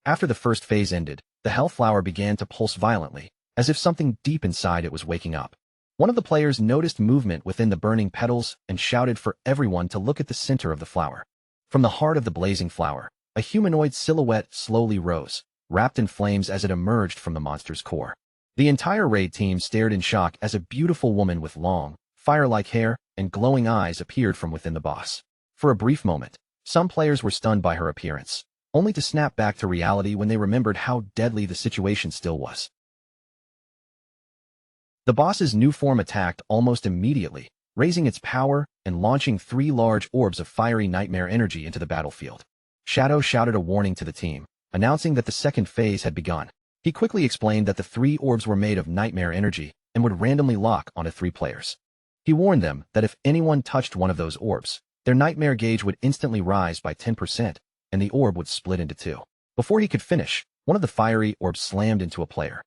After the first phase ended, The health flower began to pulse violently, as if something deep inside it was waking up. One of the players noticed movement within the burning petals and shouted for everyone to look at the center of the flower. From the heart of the blazing flower, a humanoid silhouette slowly rose, wrapped in flames as it emerged from the monster's core. The entire raid team stared in shock as a beautiful woman with long, fire-like hair and glowing eyes appeared from within the boss. For a brief moment, some players were stunned by her appearance, only to snap back to reality when they remembered how deadly the situation still was. The boss's new form attacked almost immediately, raising its power and launching 3 large orbs of fiery nightmare energy into the battlefield. Shadow shouted a warning to the team, announcing that the second phase had begun. He quickly explained that the 3 orbs were made of nightmare energy and would randomly lock onto 3 players. He warned them that if anyone touched one of those orbs, their nightmare gauge would instantly rise by 10%, and the orb would split into 2. Before he could finish, one of the fiery orbs slammed into a player.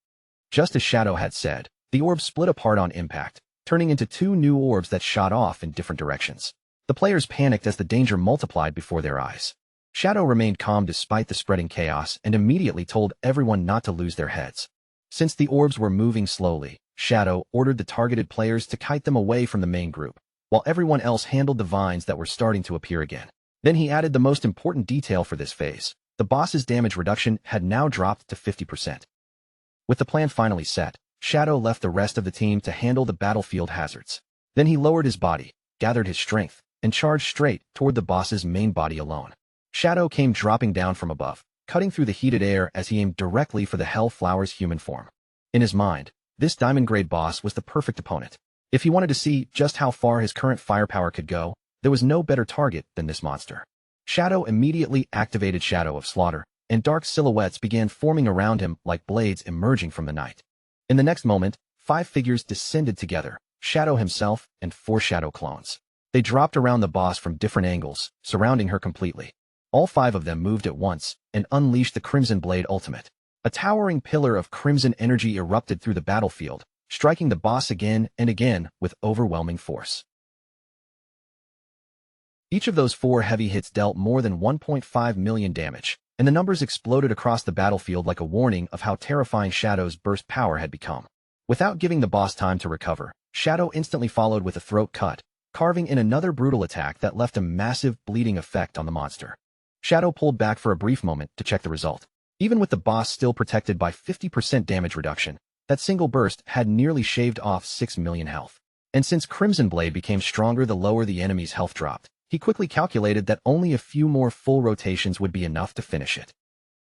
Just as Shadow had said, the orb split apart on impact, turning into 2 new orbs that shot off in different directions. The players panicked as the danger multiplied before their eyes. Shadow remained calm despite the spreading chaos and immediately told everyone not to lose their heads. Since the orbs were moving slowly, Shadow ordered the targeted players to kite them away from the main group, while everyone else handled the vines that were starting to appear again. Then he added the most important detail for this phase. The boss's damage reduction had now dropped to 50%. With the plan finally set, Shadow left the rest of the team to handle the battlefield hazards. Then he lowered his body, gathered his strength, and charged straight toward the boss's main body alone. Shadow came dropping down from above, cutting through the heated air as he aimed directly for the Hell Flower's human form. In his mind, this diamond-grade boss was the perfect opponent. If he wanted to see just how far his current firepower could go, there was no better target than this monster. Shadow immediately activated Shadow of Slaughter, and dark silhouettes began forming around him like blades emerging from the night. In the next moment, 5 figures descended together, Shadow himself and 4 Shadow clones. They dropped around the boss from different angles, surrounding her completely. All 5 of them moved at once and unleashed the Crimson Blade Ultimate. A towering pillar of crimson energy erupted through the battlefield, striking the boss again and again with overwhelming force. Each of those 4 heavy hits dealt more than 1.5 million damage, and the numbers exploded across the battlefield like a warning of how terrifying Shadow's burst power had become. Without giving the boss time to recover, Shadow instantly followed with a throat cut, carving in another brutal attack that left a massive bleeding effect on the monster. Shadow pulled back for a brief moment to check the result. Even with the boss still protected by 50% damage reduction, that single burst had nearly shaved off 6 million health. And since Crimson Blade became stronger the lower the enemy's health dropped, he quickly calculated that only a few more full rotations would be enough to finish it.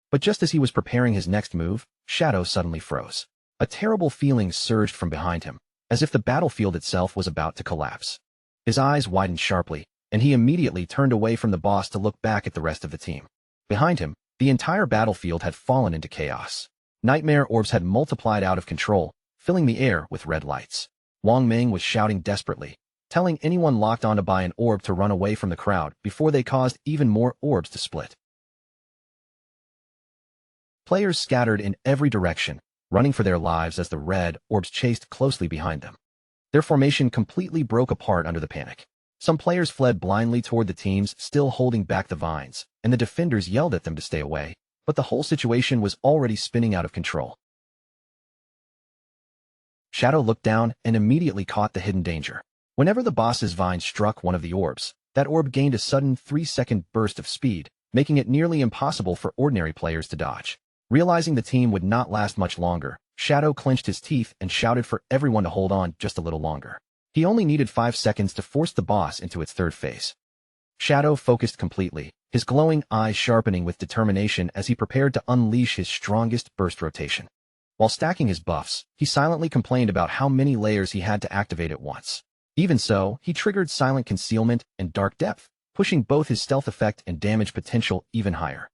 But just as he was preparing his next move, Shadow suddenly froze. A terrible feeling surged from behind him, as if the battlefield itself was about to collapse. His eyes widened sharply, and he immediately turned away from the boss to look back at the rest of the team. Behind him, the entire battlefield had fallen into chaos. Nightmare orbs had multiplied out of control, filling the air with red lights. Wang Ming was shouting desperately, telling anyone locked on to buy an orb to run away from the crowd before they caused even more orbs to split. Players scattered in every direction, running for their lives as the red orbs chased closely behind them. Their formation completely broke apart under the panic. Some players fled blindly toward the teams still holding back the vines, and the defenders yelled at them to stay away, but the whole situation was already spinning out of control. Shadow looked down and immediately caught the hidden danger. Whenever the boss's vine struck one of the orbs, that orb gained a sudden 3-second burst of speed, making it nearly impossible for ordinary players to dodge. Realizing the team would not last much longer, Shadow clenched his teeth and shouted for everyone to hold on just a little longer. He only needed 5 seconds to force the boss into its third phase. Shadow focused completely, his glowing eyes sharpening with determination as he prepared to unleash his strongest burst rotation. While stacking his buffs, he silently complained about how many layers he had to activate at once. Even so, he triggered Silent Concealment and Dark Depth, pushing both his stealth effect and damage potential even higher.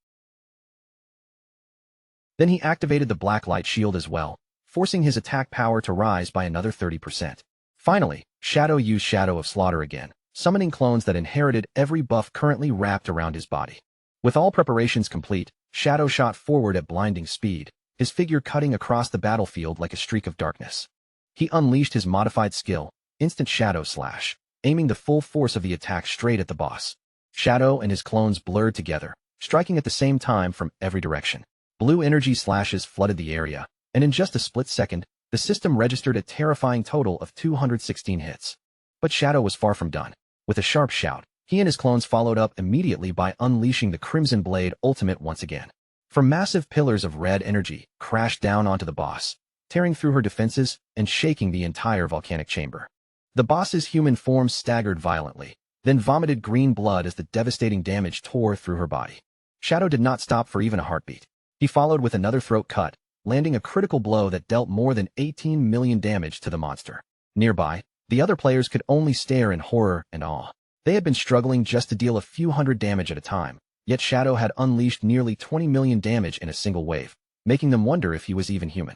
Then he activated the Black Light Shield as well, forcing his attack power to rise by another 30%. Finally, Shadow used Shadow of Slaughter again, summoning clones that inherited every buff currently wrapped around his body. With all preparations complete, Shadow shot forward at blinding speed, his figure cutting across the battlefield like a streak of darkness. He unleashed his modified skill, Instant Shadow Slash, aiming the full force of the attack straight at the boss. Shadow and his clones blurred together, striking at the same time from every direction. Blue energy slashes flooded the area, and in just a split second, the system registered a terrifying total of 216 hits. But Shadow was far from done. With a sharp shout, he and his clones followed up immediately by unleashing the Crimson Blade ultimate once again. From massive pillars of red energy crashed down onto the boss, tearing through her defenses and shaking the entire volcanic chamber. The boss's human form staggered violently, then vomited green blood as the devastating damage tore through her body. Shadow did not stop for even a heartbeat. He followed with another throat cut, landing a critical blow that dealt more than 18 million damage to the monster. Nearby, the other players could only stare in horror and awe. They had been struggling just to deal a few hundred damage at a time, yet Shadow had unleashed nearly 20 million damage in a single wave, making them wonder if he was even human.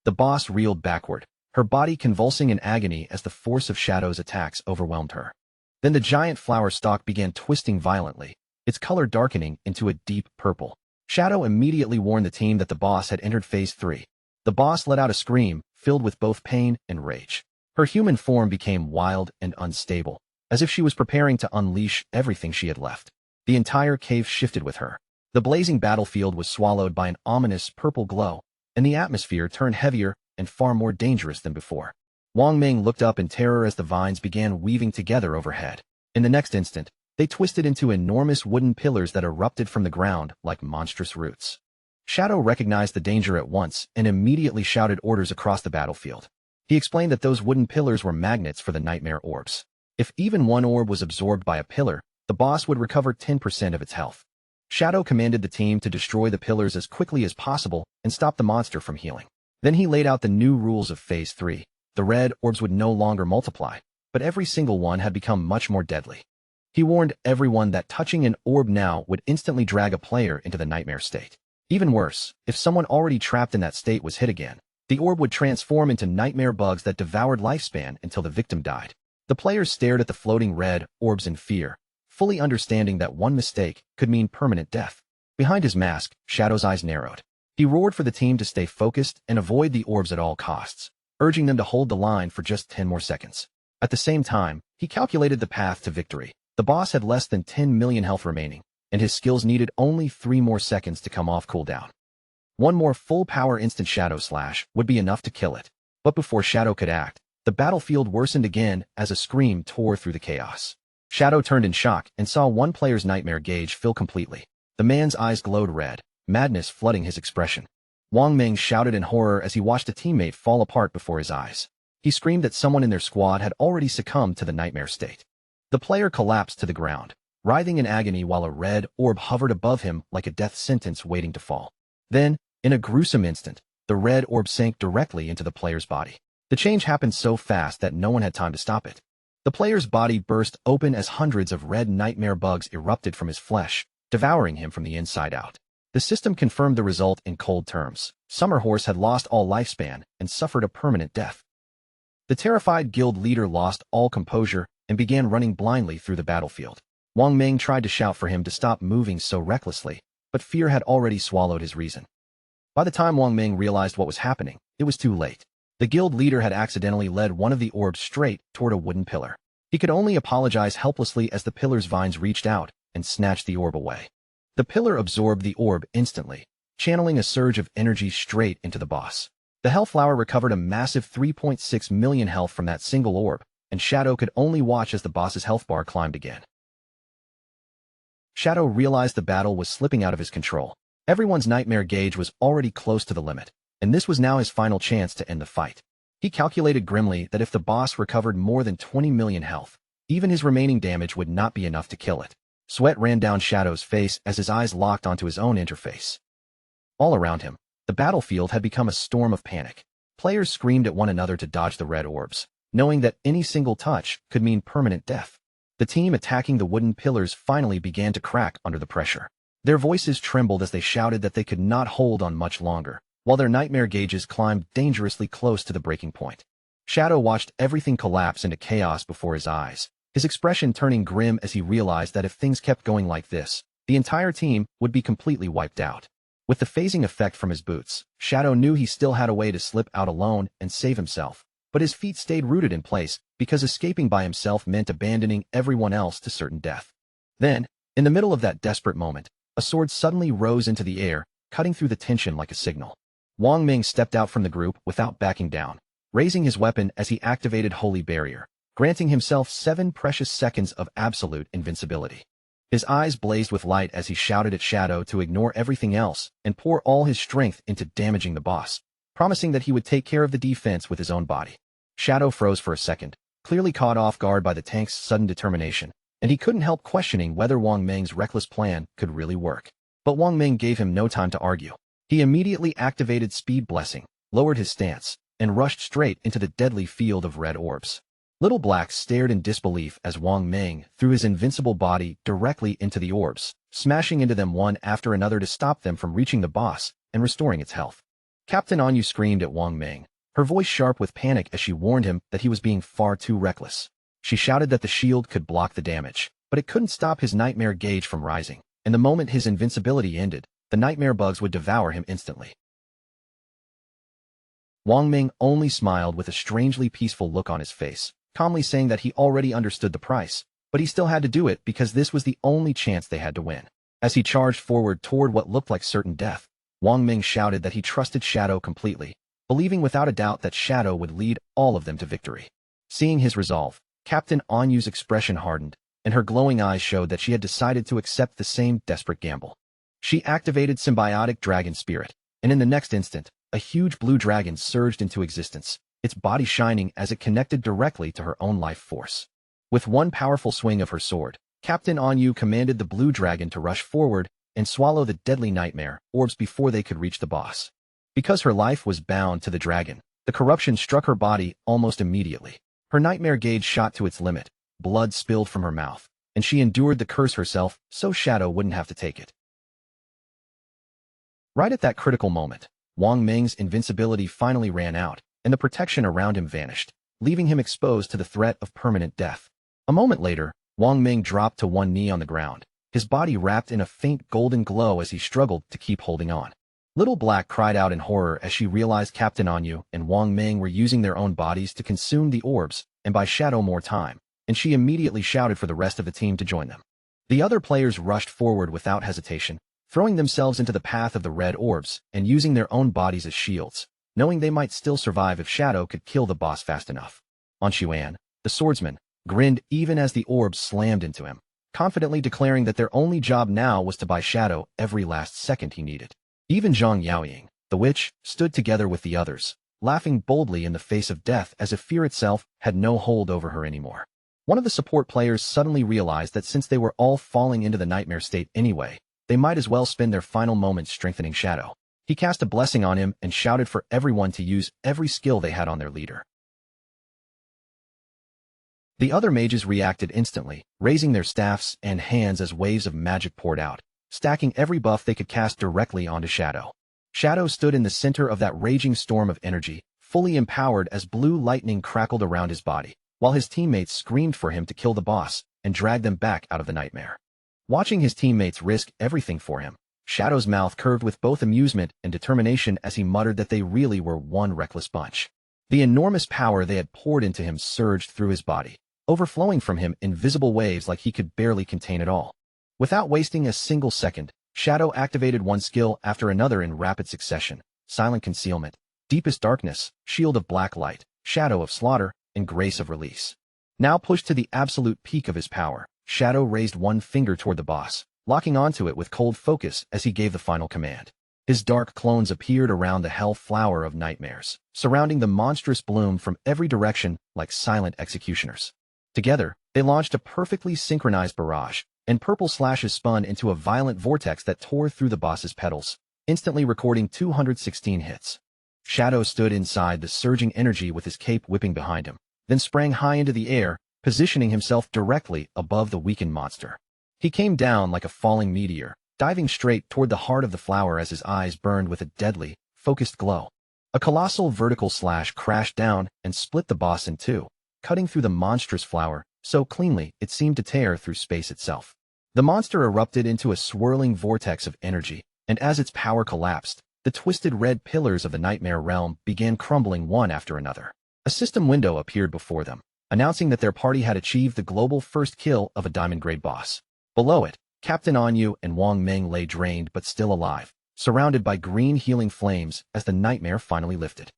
The boss reeled backward, her body convulsing in agony as the force of Shadow's attacks overwhelmed her. Then the giant flower stalk began twisting violently, its color darkening into a deep purple. Shadow immediately warned the team that the boss had entered Phase 3. The boss let out a scream, filled with both pain and rage. Her human form became wild and unstable, as if she was preparing to unleash everything she had left. The entire cave shifted with her. The blazing battlefield was swallowed by an ominous purple glow, and the atmosphere turned heavier and far more dangerous than before. Wang Ming looked up in terror as the vines began weaving together overhead. In the next instant, they twisted into enormous wooden pillars that erupted from the ground like monstrous roots. Shadow recognized the danger at once and immediately shouted orders across the battlefield. He explained that those wooden pillars were magnets for the nightmare orbs. If even one orb was absorbed by a pillar, the boss would recover 10% of its health. Shadow commanded the team to destroy the pillars as quickly as possible and stop the monster from healing. Then he laid out the new rules of Phase 3. The red orbs would no longer multiply, but every single one had become much more deadly. He warned everyone that touching an orb now would instantly drag a player into the nightmare state. Even worse, if someone already trapped in that state was hit again, the orb would transform into nightmare bugs that devoured lifespan until the victim died. The players stared at the floating red orbs in fear, fully understanding that one mistake could mean permanent death. Behind his mask, Shadow's eyes narrowed. He roared for the team to stay focused and avoid the orbs at all costs, urging them to hold the line for just 10 more seconds. At the same time, he calculated the path to victory. The boss had less than 10 million health remaining, and his skills needed only 3 more seconds to come off cooldown. One more full-power instant Shadow Slash would be enough to kill it. But before Shadow could act, the battlefield worsened again as a scream tore through the chaos. Shadow turned in shock and saw one player's nightmare gauge fill completely. The man's eyes glowed red, madness flooding his expression. Wang Ming shouted in horror as he watched a teammate fall apart before his eyes. He screamed that someone in their squad had already succumbed to the nightmare state. The player collapsed to the ground, writhing in agony while a red orb hovered above him like a death sentence waiting to fall. Then, in a gruesome instant, the red orb sank directly into the player's body. The change happened so fast that no one had time to stop it. The player's body burst open as hundreds of red nightmare bugs erupted from his flesh, devouring him from the inside out. The system confirmed the result in cold terms. Summer Horse had lost all lifespan and suffered a permanent death. The terrified guild leader lost all composure and began running blindly through the battlefield. Wang Ming tried to shout for him to stop moving so recklessly, but fear had already swallowed his reason. By the time Wang Ming realized what was happening, it was too late. The guild leader had accidentally led one of the orbs straight toward a wooden pillar. He could only apologize helplessly as the pillar's vines reached out and snatched the orb away. The pillar absorbed the orb instantly, channeling a surge of energy straight into the boss. The Hellflower recovered a massive 3.6 million health from that single orb, and Shadow could only watch as the boss's health bar climbed again. Shadow realized the battle was slipping out of his control. Everyone's nightmare gauge was already close to the limit, and this was now his final chance to end the fight. He calculated grimly that if the boss recovered more than 20 million health, even his remaining damage would not be enough to kill it. Sweat ran down Shadow's face as his eyes locked onto his own interface. All around him, the battlefield had become a storm of panic. Players screamed at one another to dodge the red orbs, knowing that any single touch could mean permanent death. The team attacking the wooden pillars finally began to crack under the pressure. Their voices trembled as they shouted that they could not hold on much longer, while their nightmare gauges climbed dangerously close to the breaking point. Shadow watched everything collapse into chaos before his eyes, his expression turning grim as he realized that if things kept going like this, the entire team would be completely wiped out. With the phasing effect from his boots, Shadow knew he still had a way to slip out alone and save himself, but his feet stayed rooted in place because escaping by himself meant abandoning everyone else to certain death. Then, in the middle of that desperate moment, a sword suddenly rose into the air, cutting through the tension like a signal. Wang Ming stepped out from the group without backing down, raising his weapon as he activated Holy Barrier, granting himself 7 precious seconds of absolute invincibility. His eyes blazed with light as he shouted at Shadow to ignore everything else and pour all his strength into damaging the boss, promising that he would take care of the defense with his own body. Shadow froze for a second, clearly caught off guard by the tank's sudden determination, and he couldn't help questioning whether Wang Ming's reckless plan could really work. But Wang Ming gave him no time to argue. He immediately activated Speed Blessing, lowered his stance, and rushed straight into the deadly field of red orbs. Little Black stared in disbelief as Wang Ming threw his invincible body directly into the orbs, smashing into them one after another to stop them from reaching the boss and restoring its health. Captain Anyu screamed at Wang Ming, her voice sharp with panic as she warned him that he was being far too reckless. She shouted that the shield could block the damage, but it couldn't stop his nightmare gauge from rising, and the moment his invincibility ended, the nightmare bugs would devour him instantly. Wang Ming only smiled with a strangely peaceful look on his face, calmly saying that he already understood the price, but he still had to do it because this was the only chance they had to win. As he charged forward toward what looked like certain death, Wang Ming shouted that he trusted Shadow completely, believing without a doubt that Shadow would lead all of them to victory. Seeing his resolve, Captain Anyu's expression hardened, and her glowing eyes showed that she had decided to accept the same desperate gamble. She activated Symbiotic Dragon Spirit, and in the next instant, a huge blue dragon surged into existence, its body shining as it connected directly to her own life force. With one powerful swing of her sword, Captain Anyu commanded the blue dragon to rush forward and swallow the deadly nightmare orbs before they could reach the boss. Because her life was bound to the dragon, the corruption struck her body almost immediately. Her nightmare gauge shot to its limit, blood spilled from her mouth, and she endured the curse herself so Shadow wouldn't have to take it. Right at that critical moment, Wang Ming's invincibility finally ran out, and the protection around him vanished, leaving him exposed to the threat of permanent death. A moment later, Wang Ming dropped to one knee on the ground, his body wrapped in a faint golden glow as he struggled to keep holding on. Little Black cried out in horror as she realized Captain Anyu and Wang Ming were using their own bodies to consume the orbs and buy Shadow more time, and she immediately shouted for the rest of the team to join them. The other players rushed forward without hesitation, throwing themselves into the path of the red orbs and using their own bodies as shields, knowing they might still survive if Shadow could kill the boss fast enough. Anshuan, the swordsman, grinned even as the orbs slammed into him, confidently declaring that their only job now was to buy Shadow every last second he needed. Even Zhang Yaoying, the witch, stood together with the others, laughing boldly in the face of death as if fear itself had no hold over her anymore. One of the support players suddenly realized that since they were all falling into the nightmare state anyway, they might as well spend their final moments strengthening Shadow. He cast a blessing on him and shouted for everyone to use every skill they had on their leader. The other mages reacted instantly, raising their staffs and hands as waves of magic poured out, stacking every buff they could cast directly onto Shadow. Shadow stood in the center of that raging storm of energy, fully empowered as blue lightning crackled around his body, while his teammates screamed for him to kill the boss and drag them back out of the nightmare. Watching his teammates risk everything for him, Shadow's mouth curved with both amusement and determination as he muttered that they really were one reckless bunch. The enormous power they had poured into him surged through his body, overflowing from him in visible waves like he could barely contain it all. Without wasting a single second, Shadow activated one skill after another in rapid succession: Silent Concealment, Deepest Darkness, Shield of Black Light, Shadow of Slaughter, and Grace of Release. Now pushed to the absolute peak of his power, Shadow raised one finger toward the boss, locking onto it with cold focus as he gave the final command. His dark clones appeared around the hell flower of nightmares, surrounding the monstrous bloom from every direction like silent executioners. Together, they launched a perfectly synchronized barrage, and purple slashes spun into a violent vortex that tore through the boss's petals, instantly recording 216 hits. Shadow stood inside the surging energy with his cape whipping behind him, then sprang high into the air, positioning himself directly above the weakened monster. He came down like a falling meteor, diving straight toward the heart of the flower as his eyes burned with a deadly, focused glow. A colossal vertical slash crashed down and split the boss in two, cutting through the monstrous flower so cleanly it seemed to tear through space itself. The monster erupted into a swirling vortex of energy, and as its power collapsed, the twisted red pillars of the nightmare realm began crumbling one after another. A system window appeared before them, announcing that their party had achieved the global first kill of a diamond-grade boss. Below it, Captain Anyu and Wang Ming lay drained but still alive, surrounded by green healing flames as the nightmare finally lifted.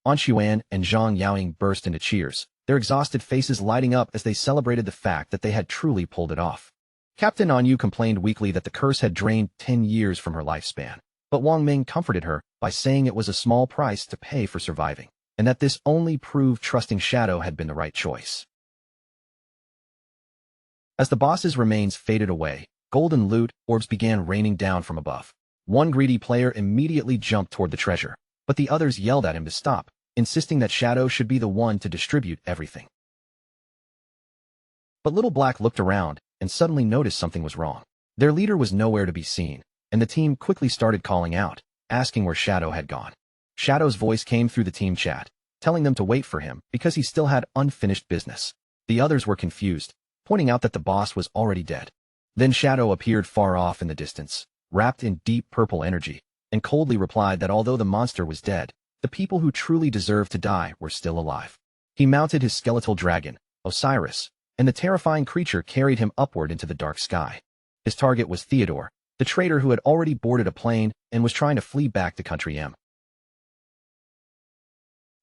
An Xuan and Zhang Yaoying burst into cheers, their exhausted faces lighting up as they celebrated the fact that they had truly pulled it off. Captain An Yu complained weakly that the curse had drained 10 years from her lifespan, but Wang Ming comforted her by saying it was a small price to pay for surviving, and that this only proved trusting Shadow had been the right choice. As the boss's remains faded away, golden loot orbs began raining down from above. One greedy player immediately jumped toward the treasure, but the others yelled at him to stop, insisting that Shadow should be the one to distribute everything. But Little Black looked around and suddenly noticed something was wrong. Their leader was nowhere to be seen, and the team quickly started calling out, asking where Shadow had gone. Shadow's voice came through the team chat, telling them to wait for him because he still had unfinished business. The others were confused, pointing out that the boss was already dead. Then Shadow appeared far off in the distance, wrapped in deep purple energy, and coldly replied that although the monster was dead, the people who truly deserved to die were still alive. He mounted his skeletal dragon, Osiris, and the terrifying creature carried him upward into the dark sky. His target was Theodore, the traitor who had already boarded a plane and was trying to flee back to Country M.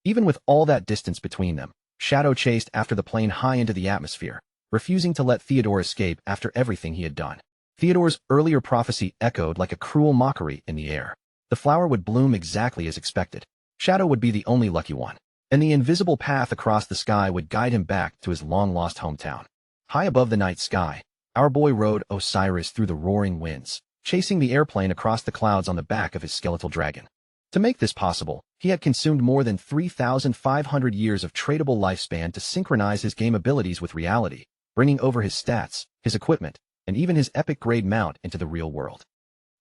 Even with all that distance between them, Shadow chased after the plane high into the atmosphere, refusing to let Theodore escape after everything he had done. Theodore's earlier prophecy echoed like a cruel mockery in the air. The flower would bloom exactly as expected. Shadow would be the only lucky one, and the invisible path across the sky would guide him back to his long-lost hometown. High above the night sky, our boy rode Osiris through the roaring winds, chasing the airplane across the clouds on the back of his skeletal dragon. To make this possible, he had consumed more than 3,500 years of tradable lifespan to synchronize his game abilities with reality, bringing over his stats, his equipment, and even his epic-grade mount into the real world.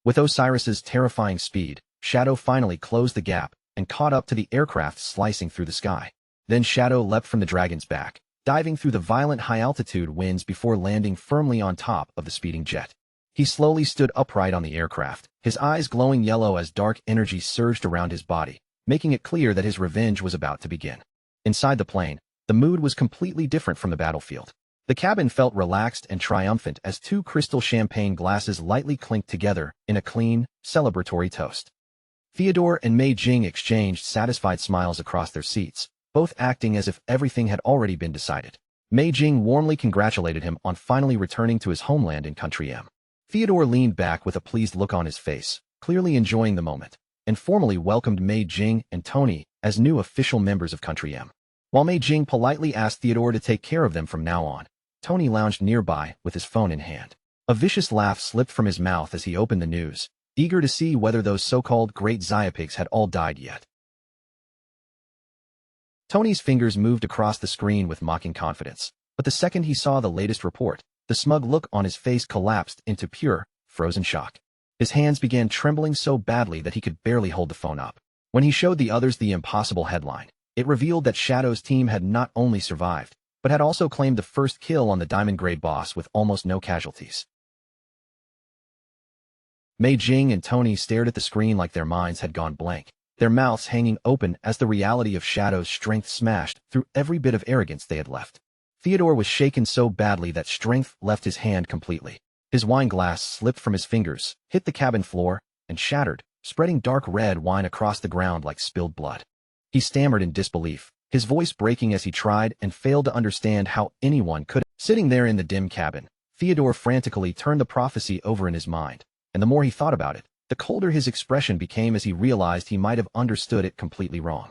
With Osiris's terrifying speed, Shadow finally closed the gap and caught up to the aircraft slicing through the sky. Then Shadow leapt from the dragon's back, diving through the violent high-altitude winds before landing firmly on top of the speeding jet. He slowly stood upright on the aircraft, his eyes glowing yellow as dark energy surged around his body, making it clear that his revenge was about to begin. Inside the plane, the mood was completely different from the battlefield. The cabin felt relaxed and triumphant as two crystal champagne glasses lightly clinked together in a clean, celebratory toast. Theodore and Mei Jing exchanged satisfied smiles across their seats, both acting as if everything had already been decided. Mei Jing warmly congratulated him on finally returning to his homeland in Country M. Theodore leaned back with a pleased look on his face, clearly enjoying the moment, and formally welcomed Mei Jing and Tony as new official members of Country M. While Mei Jing politely asked Theodore to take care of them from now on, Tony lounged nearby with his phone in hand. A vicious laugh slipped from his mouth as he opened the news, eager to see whether those so-called great Xiapigs had all died yet. Tony's fingers moved across the screen with mocking confidence, but the second he saw the latest report, the smug look on his face collapsed into pure, frozen shock. His hands began trembling so badly that he could barely hold the phone up. When he showed the others the impossible headline, it revealed that Shadow's team had not only survived, but had also claimed the first kill on the diamond-grade boss with almost no casualties. Mei Jing and Tony stared at the screen like their minds had gone blank, their mouths hanging open as the reality of Shadow's strength smashed through every bit of arrogance they had left. Theodore was shaken so badly that strength left his hand completely. His wine glass slipped from his fingers, hit the cabin floor, and shattered, spreading dark red wine across the ground like spilled blood. He stammered in disbelief, his voice breaking as he tried and failed to understand how anyone could. Sitting there in the dim cabin, Theodore frantically turned the prophecy over in his mind, and the more he thought about it, the colder his expression became as he realized he might have understood it completely wrong.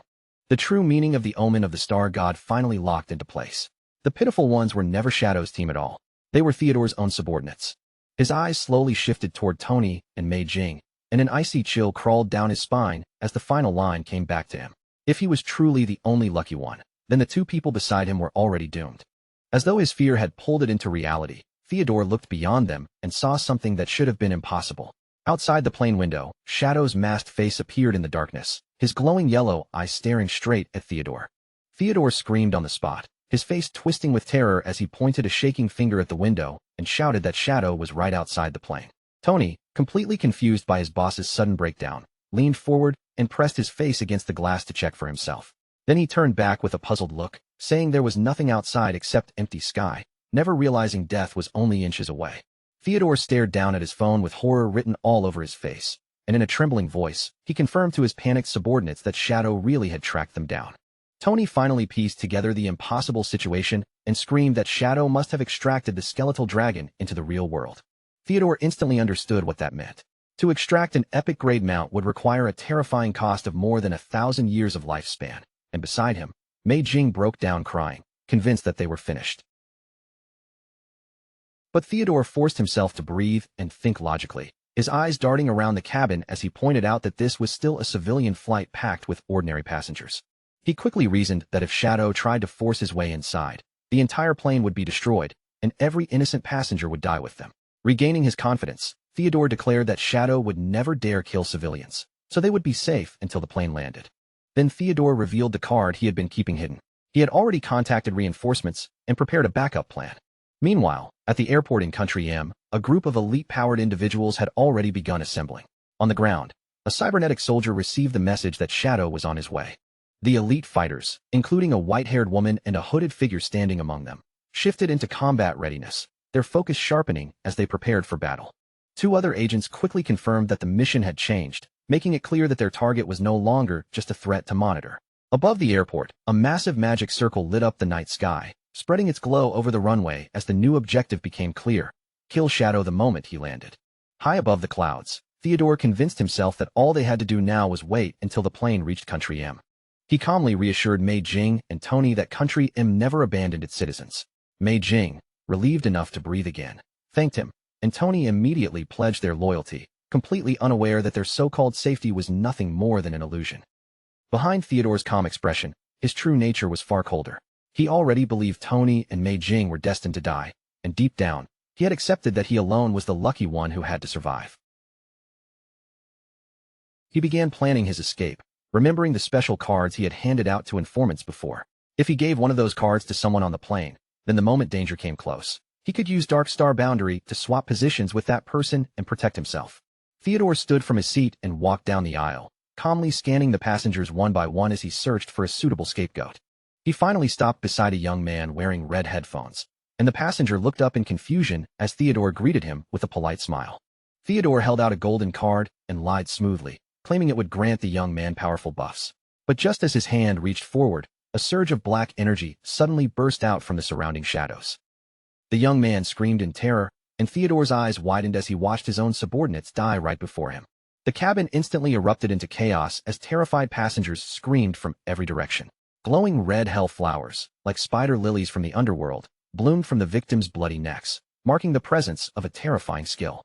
The true meaning of the omen of the star god finally locked into place. The pitiful ones were never Shadow's team at all. They were Theodore's own subordinates. His eyes slowly shifted toward Tony and Mei Jing, and an icy chill crawled down his spine as the final line came back to him. If he was truly the only lucky one, then the two people beside him were already doomed. As though his fear had pulled it into reality, Theodore looked beyond them and saw something that should have been impossible. Outside the plane window, Shadow's masked face appeared in the darkness, his glowing yellow eyes staring straight at Theodore. Theodore screamed on the spot, his face twisting with terror as he pointed a shaking finger at the window and shouted that Shadow was right outside the plane. Tony, completely confused by his boss's sudden breakdown, leaned forward and pressed his face against the glass to check for himself. Then he turned back with a puzzled look, saying there was nothing outside except empty sky, never realizing death was only inches away. Theodore stared down at his phone with horror written all over his face, and in a trembling voice, he confirmed to his panicked subordinates that Shadow really had tracked them down. Tony finally pieced together the impossible situation and screamed that Shadow must have extracted the skeletal dragon into the real world. Theodore instantly understood what that meant. To extract an epic-grade mount would require a terrifying cost of more than 1,000 years of lifespan, and beside him, Mei Jing broke down crying, convinced that they were finished. But Theodore forced himself to breathe and think logically, his eyes darting around the cabin as he pointed out that this was still a civilian flight packed with ordinary passengers. He quickly reasoned that if Shadow tried to force his way inside, the entire plane would be destroyed, and every innocent passenger would die with them. Regaining his confidence, Theodore declared that Shadow would never dare kill civilians, so they would be safe until the plane landed. Then Theodore revealed the card he had been keeping hidden. He had already contacted reinforcements and prepared a backup plan. Meanwhile, at the airport in Country M, a group of elite-powered individuals had already begun assembling. On the ground, a cybernetic soldier received the message that Shadow was on his way. The elite fighters, including a white-haired woman and a hooded figure standing among them, shifted into combat readiness, their focus sharpening as they prepared for battle. Two other agents quickly confirmed that the mission had changed, making it clear that their target was no longer just a threat to monitor. Above the airport, a massive magic circle lit up the night sky, spreading its glow over the runway as the new objective became clear: kill Shadow the moment he landed. High above the clouds, Theodore convinced himself that all they had to do now was wait until the plane reached Country M. He calmly reassured Mei Jing and Tony that Country M never abandoned its citizens. Mei Jing, relieved enough to breathe again, thanked him, and Tony immediately pledged their loyalty, completely unaware that their so-called safety was nothing more than an illusion. Behind Theodore's calm expression, his true nature was far colder. He already believed Tony and Mei Jing were destined to die, and deep down, he had accepted that he alone was the lucky one who had to survive. He began planning his escape, remembering the special cards he had handed out to informants before. If he gave one of those cards to someone on the plane, then the moment danger came close, he could use Dark Star Boundary to swap positions with that person and protect himself. Theodore stood from his seat and walked down the aisle, calmly scanning the passengers one by one as he searched for a suitable scapegoat. He finally stopped beside a young man wearing red headphones, and the passenger looked up in confusion as Theodore greeted him with a polite smile. Theodore held out a golden card and lied smoothly, claiming it would grant the young man powerful buffs. But just as his hand reached forward, a surge of black energy suddenly burst out from the surrounding shadows. The young man screamed in terror, and Theodore's eyes widened as he watched his own subordinates die right before him. The cabin instantly erupted into chaos as terrified passengers screamed from every direction. Glowing red hell flowers, like spider lilies from the underworld, bloomed from the victims' bloody necks, marking the presence of a terrifying skill.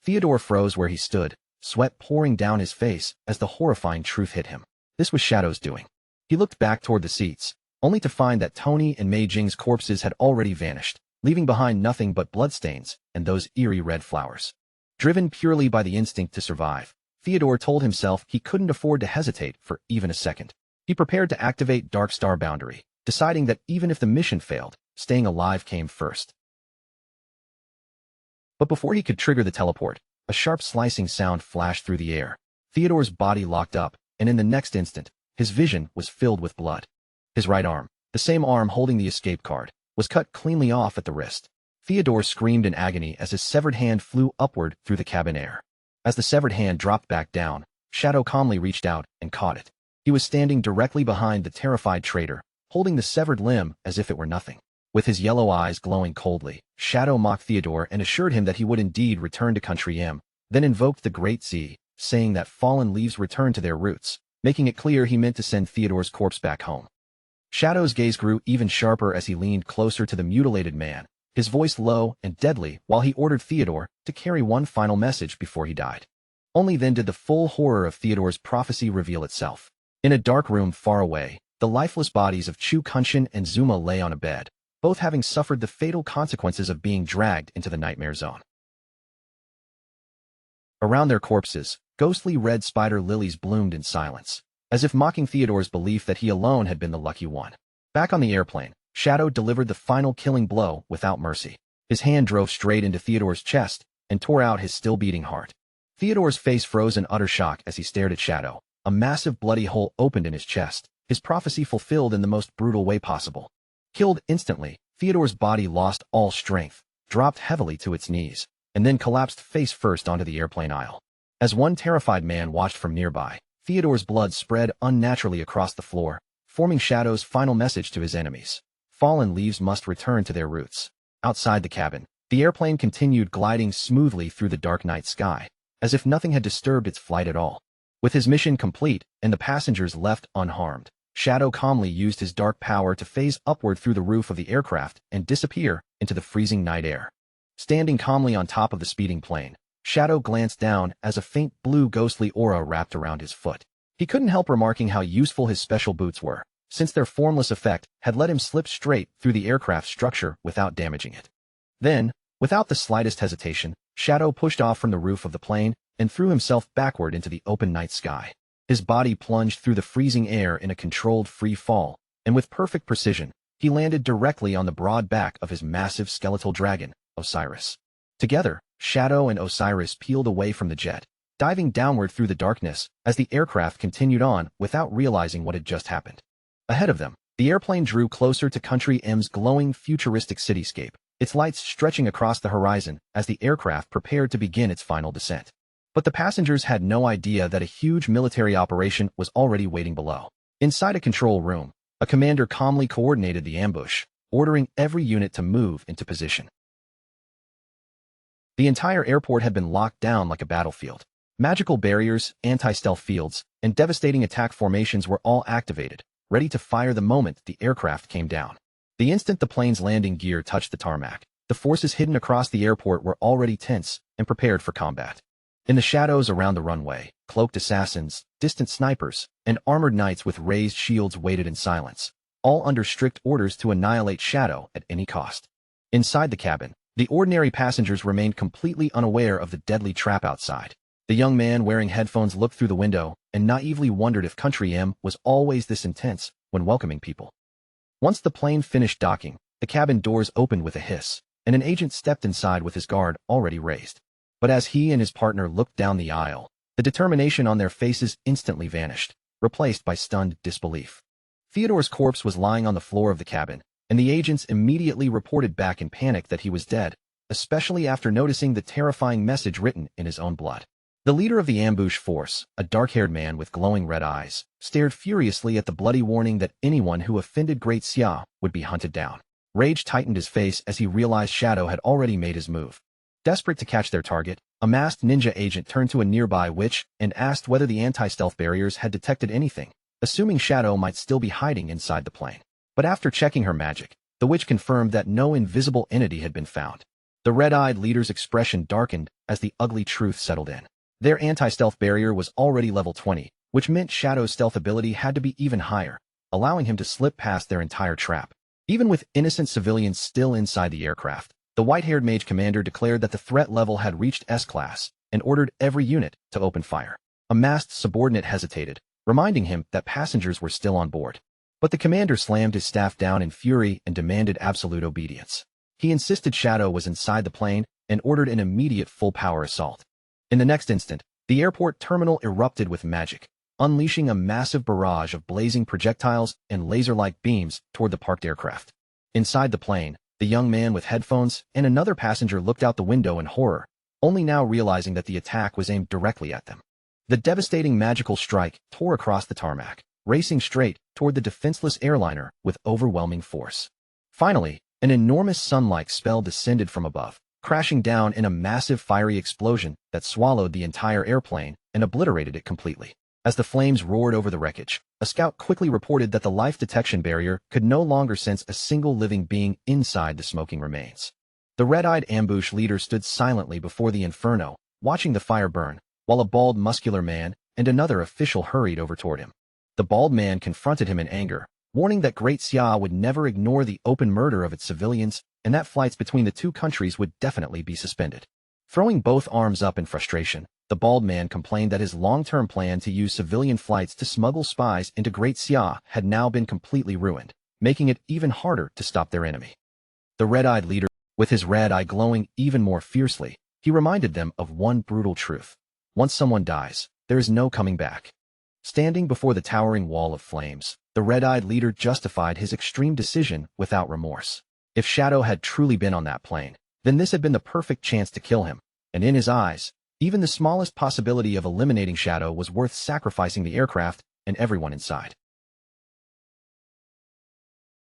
Theodore froze where he stood, sweat pouring down his face as the horrifying truth hit him. This was Shadow's doing. He looked back toward the seats, only to find that Tony and Mei Jing's corpses had already vanished, leaving behind nothing but bloodstains and those eerie red flowers. Driven purely by the instinct to survive, Theodore told himself he couldn't afford to hesitate for even a second. He prepared to activate Dark Star Boundary, deciding that even if the mission failed, staying alive came first. But before he could trigger the teleport, a sharp slicing sound flashed through the air. Theodore's body locked up, and in the next instant, his vision was filled with blood. His right arm, the same arm holding the escape card, was cut cleanly off at the wrist. Theodore screamed in agony as his severed hand flew upward through the cabin air. As the severed hand dropped back down, Shadow calmly reached out and caught it. He was standing directly behind the terrified traitor, holding the severed limb as if it were nothing. With his yellow eyes glowing coldly, Shadow mocked Theodore and assured him that he would indeed return to Country M, then invoked the Great Z, saying that fallen leaves return to their roots, making it clear he meant to send Theodore's corpse back home. Shadow's gaze grew even sharper as he leaned closer to the mutilated man, his voice low and deadly while he ordered Theodore to carry one final message before he died. Only then did the full horror of Theodore's prophecy reveal itself. In a dark room far away, the lifeless bodies of Chu Kunshin and Zuma lay on a bed, both having suffered the fatal consequences of being dragged into the nightmare zone. Around their corpses, ghostly red spider lilies bloomed in silence, as if mocking Theodore's belief that he alone had been the lucky one. Back on the airplane, Shadow delivered the final killing blow without mercy. His hand drove straight into Theodore's chest and tore out his still-beating heart. Theodore's face froze in utter shock as he stared at Shadow. A massive bloody hole opened in his chest, his prophecy fulfilled in the most brutal way possible. Killed instantly, Theodore's body lost all strength, dropped heavily to its knees, and then collapsed face first onto the airplane aisle. As one terrified man watched from nearby, Theodore's blood spread unnaturally across the floor, forming Shadow's final message to his enemies. Fallen leaves must return to their roots. Outside the cabin, the airplane continued gliding smoothly through the dark night sky, as if nothing had disturbed its flight at all. With his mission complete and the passengers left unharmed, Shadow calmly used his dark power to phase upward through the roof of the aircraft and disappear into the freezing night air. Standing calmly on top of the speeding plane, Shadow glanced down as a faint blue ghostly aura wrapped around his foot. He couldn't help remarking how useful his special boots were, since their formless effect had let him slip straight through the aircraft's structure without damaging it. Then, without the slightest hesitation, Shadow pushed off from the roof of the plane and threw himself backward into the open night sky. His body plunged through the freezing air in a controlled free fall, and with perfect precision, he landed directly on the broad back of his massive skeletal dragon, Osiris. Together, Shadow and Osiris peeled away from the jet, diving downward through the darkness as the aircraft continued on without realizing what had just happened. Ahead of them, the airplane drew closer to Country M's glowing futuristic cityscape, its lights stretching across the horizon as the aircraft prepared to begin its final descent. But the passengers had no idea that a huge military operation was already waiting below. Inside a control room, a commander calmly coordinated the ambush, ordering every unit to move into position. The entire airport had been locked down like a battlefield. Magical barriers, anti-stealth fields, and devastating attack formations were all activated, ready to fire the moment the aircraft came down. The instant the plane's landing gear touched the tarmac, the forces hidden across the airport were already tense and prepared for combat. In the shadows around the runway, cloaked assassins, distant snipers, and armored knights with raised shields waited in silence, all under strict orders to annihilate Shadow at any cost. Inside the cabin, the ordinary passengers remained completely unaware of the deadly trap outside. The young man wearing headphones looked through the window and naively wondered if Country M was always this intense when welcoming people. Once the plane finished docking, the cabin doors opened with a hiss, and an agent stepped inside with his guard already raised. But as he and his partner looked down the aisle, the determination on their faces instantly vanished, replaced by stunned disbelief. Theodore's corpse was lying on the floor of the cabin, and the agents immediately reported back in panic that he was dead, especially after noticing the terrifying message written in his own blood. The leader of the ambush force, a dark-haired man with glowing red eyes, stared furiously at the bloody warning that anyone who offended Great Xia would be hunted down. Rage tightened his face as he realized Shadow had already made his move. Desperate to catch their target, a masked ninja agent turned to a nearby witch and asked whether the anti-stealth barriers had detected anything, assuming Shadow might still be hiding inside the plane. But after checking her magic, the witch confirmed that no invisible entity had been found. The red-eyed leader's expression darkened as the ugly truth settled in. Their anti-stealth barrier was already level 20, which meant Shadow's stealth ability had to be even higher, allowing him to slip past their entire trap. Even with innocent civilians still inside the aircraft, the white-haired mage commander declared that the threat level had reached S-class and ordered every unit to open fire. A masked subordinate hesitated, reminding him that passengers were still on board. But the commander slammed his staff down in fury and demanded absolute obedience. He insisted Shadow was inside the plane and ordered an immediate full-power assault. In the next instant, the airport terminal erupted with magic, unleashing a massive barrage of blazing projectiles and laser-like beams toward the parked aircraft. Inside the plane, the young man with headphones and another passenger looked out the window in horror, only now realizing that the attack was aimed directly at them. The devastating magical strike tore across the tarmac, racing straight toward the defenseless airliner with overwhelming force. Finally, an enormous sun-like spell descended from above, crashing down in a massive fiery explosion that swallowed the entire airplane and obliterated it completely. As the flames roared over the wreckage, a scout quickly reported that the life detection barrier could no longer sense a single living being inside the smoking remains. The red-eyed ambush leader stood silently before the inferno, watching the fire burn, while a bald muscular man and another official hurried over toward him. The bald man confronted him in anger, warning that Great Xia would never ignore the open murder of its civilians and that flights between the two countries would definitely be suspended. Throwing both arms up in frustration, the bald man complained that his long-term plan to use civilian flights to smuggle spies into Great Xia had now been completely ruined, making it even harder to stop their enemy. The red-eyed leader, with his red eye glowing even more fiercely, he reminded them of one brutal truth. Once someone dies, there is no coming back. Standing before the towering wall of flames, the red-eyed leader justified his extreme decision without remorse. If Shadow had truly been on that plane, then this had been the perfect chance to kill him, and in his eyes, even the smallest possibility of eliminating Shadow was worth sacrificing the aircraft and everyone inside.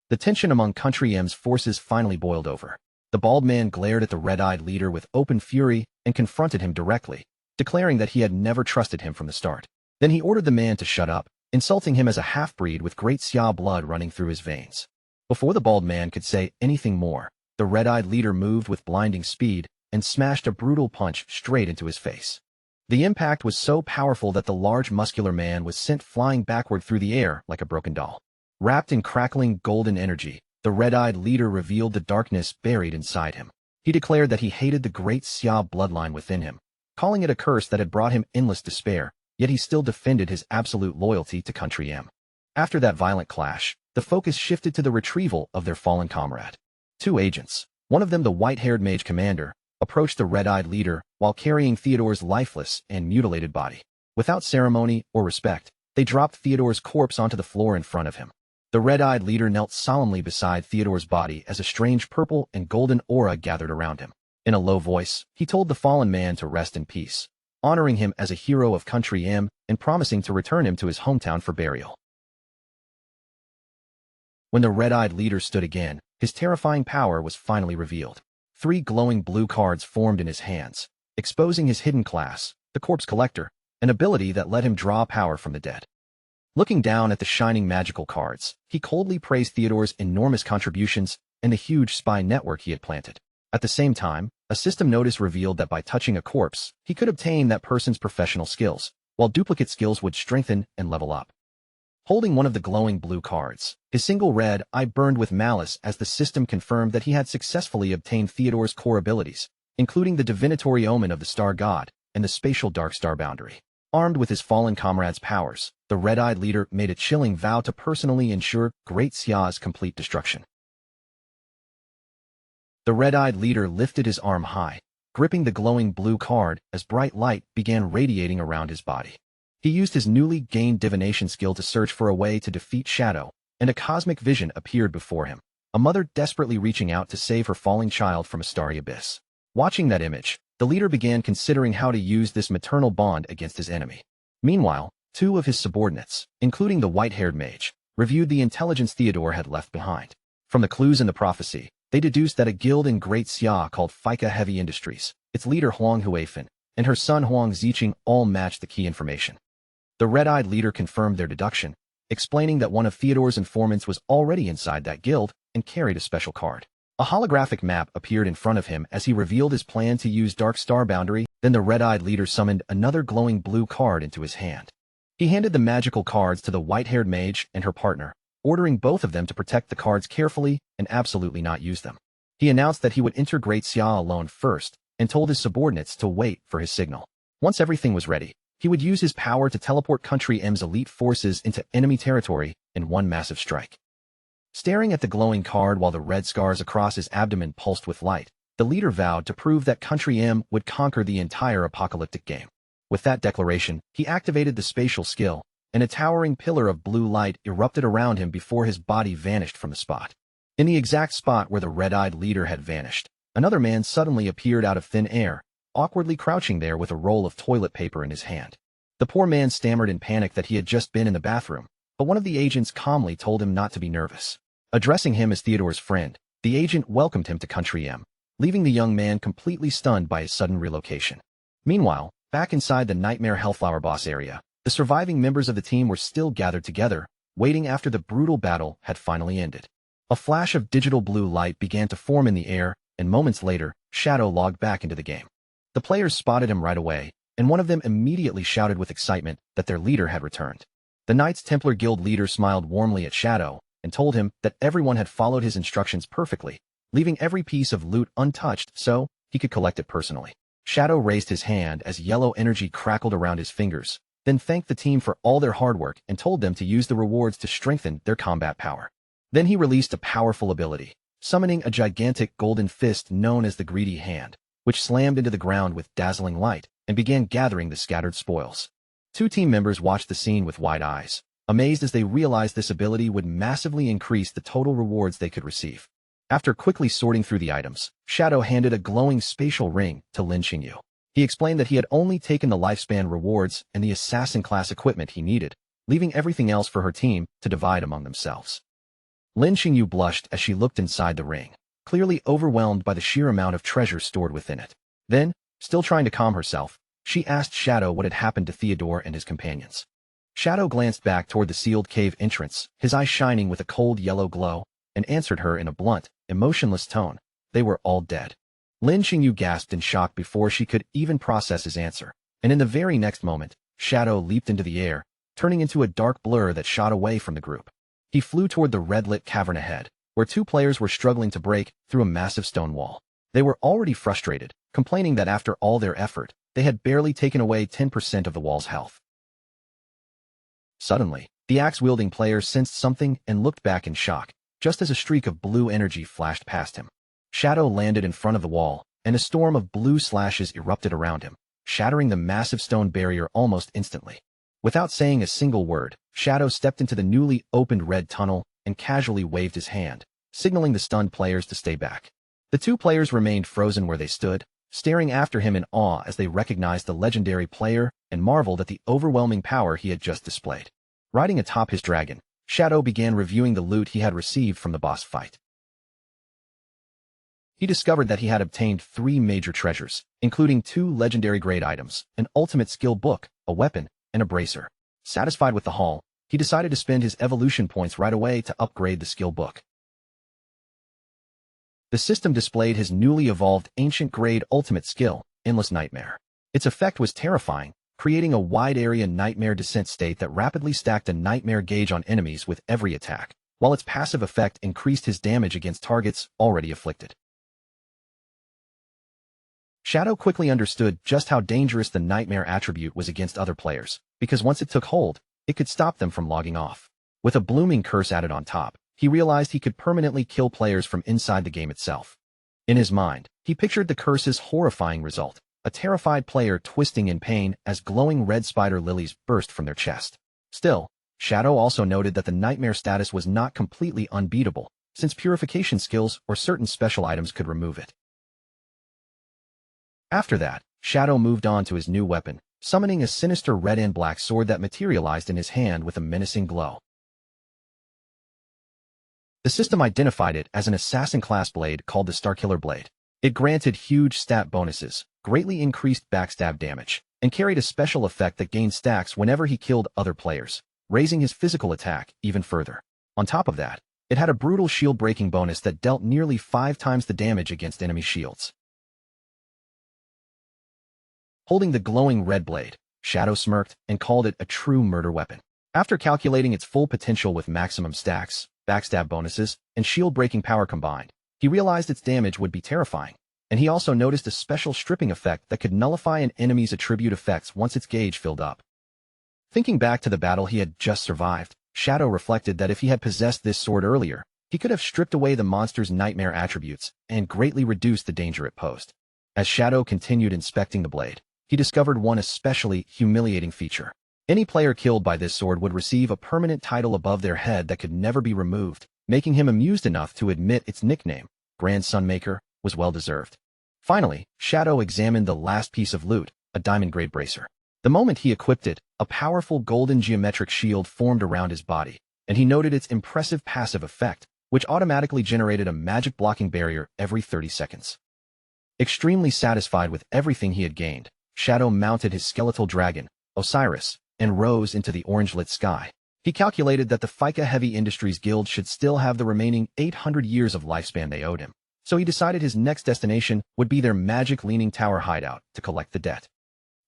The tension among Country M's forces finally boiled over. The bald man glared at the red-eyed leader with open fury and confronted him directly, declaring that he had never trusted him from the start. Then he ordered the man to shut up, insulting him as a half-breed with great Xia blood running through his veins. Before the bald man could say anything more, the red-eyed leader moved with blinding speed and smashed a brutal punch straight into his face. The impact was so powerful that the large muscular man was sent flying backward through the air like a broken doll. Wrapped in crackling golden energy, the red-eyed leader revealed the darkness buried inside him. He declared that he hated the great Xia bloodline within him, calling it a curse that had brought him endless despair, yet he still defended his absolute loyalty to Country M. After that violent clash, the focus shifted to the retrieval of their fallen comrade. Two agents, one of them the white-haired mage commander, approached the red-eyed leader while carrying Theodore's lifeless and mutilated body. Without ceremony or respect, they dropped Theodore's corpse onto the floor in front of him. The red-eyed leader knelt solemnly beside Theodore's body as a strange purple and golden aura gathered around him. In a low voice, he told the fallen man to rest in peace, honoring him as a hero of Country M and promising to return him to his hometown for burial. When the red-eyed leader stood again, his terrifying power was finally revealed. 3 glowing blue cards formed in his hands, exposing his hidden class, the Corpse Collector, an ability that let him draw power from the dead. Looking down at the shining magical cards, he coldly praised Theodore's enormous contributions and the huge spy network he had planted. At the same time, a system notice revealed that by touching a corpse, he could obtain that person's professional skills, while duplicate skills would strengthen and level up. Holding one of the glowing blue cards, his single red eye burned with malice as the system confirmed that he had successfully obtained Theodore's core abilities, including the divinatory omen of the star god and the spatial dark star boundary. Armed with his fallen comrade's powers, the red-eyed leader made a chilling vow to personally ensure Great Xia's complete destruction. The red-eyed leader lifted his arm high, gripping the glowing blue card as bright light began radiating around his body. He used his newly gained divination skill to search for a way to defeat Shadow, and a cosmic vision appeared before him, a mother desperately reaching out to save her falling child from a starry abyss. Watching that image, the leader began considering how to use this maternal bond against his enemy. Meanwhile, 2 of his subordinates, including the white-haired mage, reviewed the intelligence Theodore had left behind. From the clues in the prophecy, they deduced that a guild in Great Xia called Fika Heavy Industries, its leader Huang Huifan, and her son Huang Ziqing all matched the key information. The red-eyed leader confirmed their deduction, explaining that one of Theodore's informants was already inside that guild and carried a special card. A holographic map appeared in front of him as he revealed his plan to use Dark Star Boundary. Then the red-eyed leader summoned another glowing blue card into his hand. He handed the magical cards to the white-haired mage and her partner, ordering both of them to protect the cards carefully and absolutely not use them. He announced that he would enter Great Xia alone first and told his subordinates to wait for his signal. Once everything was ready, he would use his power to teleport Country M's elite forces into enemy territory in one massive strike. Staring at the glowing card while the red scars across his abdomen pulsed with light, the leader vowed to prove that Country M would conquer the entire apocalyptic game. With that declaration, he activated the spatial skill, and a towering pillar of blue light erupted around him before his body vanished from the spot. In the exact spot where the red-eyed leader had vanished, another man suddenly appeared out of thin air, awkwardly crouching there with a roll of toilet paper in his hand. The poor man stammered in panic that he had just been in the bathroom, but one of the agents calmly told him not to be nervous. Addressing him as Theodore's friend, the agent welcomed him to Country M, leaving the young man completely stunned by his sudden relocation. Meanwhile, back inside the Nightmare Hellflower Boss area, the surviving members of the team were still gathered together, waiting after the brutal battle had finally ended. A flash of digital blue light began to form in the air, and moments later, Shadow logged back into the game. The players spotted him right away, and one of them immediately shouted with excitement that their leader had returned. The Knights Templar Guild leader smiled warmly at Shadow and told him that everyone had followed his instructions perfectly, leaving every piece of loot untouched so he could collect it personally. Shadow raised his hand as yellow energy crackled around his fingers, then thanked the team for all their hard work and told them to use the rewards to strengthen their combat power. Then he released a powerful ability, summoning a gigantic golden fist known as the Greedy Hand, which slammed into the ground with dazzling light and began gathering the scattered spoils. 2 team members watched the scene with wide eyes, amazed as they realized this ability would massively increase the total rewards they could receive. After quickly sorting through the items, Shadow handed a glowing spatial ring to Lin Xingyu. He explained that he had only taken the lifespan rewards and the assassin class equipment he needed, leaving everything else for her team to divide among themselves. Lin Xingyu blushed as she looked inside the ring, clearly overwhelmed by the sheer amount of treasure stored within it. Then, still trying to calm herself, she asked Shadow what had happened to Theodore and his companions. Shadow glanced back toward the sealed cave entrance, his eyes shining with a cold yellow glow, and answered her in a blunt, emotionless tone. They were all dead. Lin Xingyu gasped in shock before she could even process his answer, and in the very next moment, Shadow leaped into the air, turning into a dark blur that shot away from the group. He flew toward the red-lit cavern ahead, where two players were struggling to break through a massive stone wall. They were already frustrated, complaining that after all their effort, they had barely taken away 10% of the wall's health. Suddenly, the axe-wielding player sensed something and looked back in shock, just as a streak of blue energy flashed past him. Shadow landed in front of the wall, and a storm of blue slashes erupted around him, shattering the massive stone barrier almost instantly. Without saying a single word, Shadow stepped into the newly opened red tunnel and casually waved his hand, signaling the stunned players to stay back. The two players remained frozen where they stood, staring after him in awe as they recognized the legendary player and marveled at the overwhelming power he had just displayed. Riding atop his dragon, Shadow began reviewing the loot he had received from the boss fight. He discovered that he had obtained 3 major treasures, including 2 legendary grade items, an ultimate skill book, a weapon, and a bracer. Satisfied with the haul, he decided to spend his evolution points right away to upgrade the skill book. The system displayed his newly evolved ancient grade ultimate skill, Endless Nightmare. Its effect was terrifying, creating a wide-area nightmare descent state that rapidly stacked a nightmare gauge on enemies with every attack, while its passive effect increased his damage against targets already afflicted. Shadow quickly understood just how dangerous the nightmare attribute was against other players, because once it took hold, it could stop them from logging off. With a blooming curse added on top, he realized he could permanently kill players from inside the game itself. In his mind, he pictured the curse's horrifying result, a terrified player twisting in pain as glowing red spider lilies burst from their chest. Still, Shadow also noted that the nightmare status was not completely unbeatable, since purification skills or certain special items could remove it. After that, Shadow moved on to his new weapon, summoning a sinister red and black sword that materialized in his hand with a menacing glow. The system identified it as an assassin-class blade called the Starkiller Blade. It granted huge stat bonuses, greatly increased backstab damage, and carried a special effect that gained stacks whenever he killed other players, raising his physical attack even further. On top of that, it had a brutal shield-breaking bonus that dealt nearly 5 times the damage against enemy shields. Holding the glowing red blade, Shadow smirked and called it a true murder weapon. After calculating its full potential with maximum stacks, backstab bonuses, and shield-breaking power combined, he realized its damage would be terrifying, and he also noticed a special stripping effect that could nullify an enemy's attribute effects once its gauge filled up. Thinking back to the battle he had just survived, Shadow reflected that if he had possessed this sword earlier, he could have stripped away the monster's nightmare attributes and greatly reduced the danger it posed. As Shadow continued inspecting the blade, he discovered one especially humiliating feature. Any player killed by this sword would receive a permanent title above their head that could never be removed, making him amused enough to admit its nickname, Grand Sunmaker, was well-deserved. Finally, Shadow examined the last piece of loot, a diamond-grade bracer. The moment he equipped it, a powerful golden geometric shield formed around his body, and he noted its impressive passive effect, which automatically generated a magic blocking barrier every 30 seconds. Extremely satisfied with everything he had gained, Shadow mounted his skeletal dragon, Osiris, and rose into the orange-lit sky. He calculated that the FICA Heavy Industries Guild should still have the remaining 800 years of lifespan they owed him, so he decided his next destination would be their magic Leaning Tower hideout to collect the debt.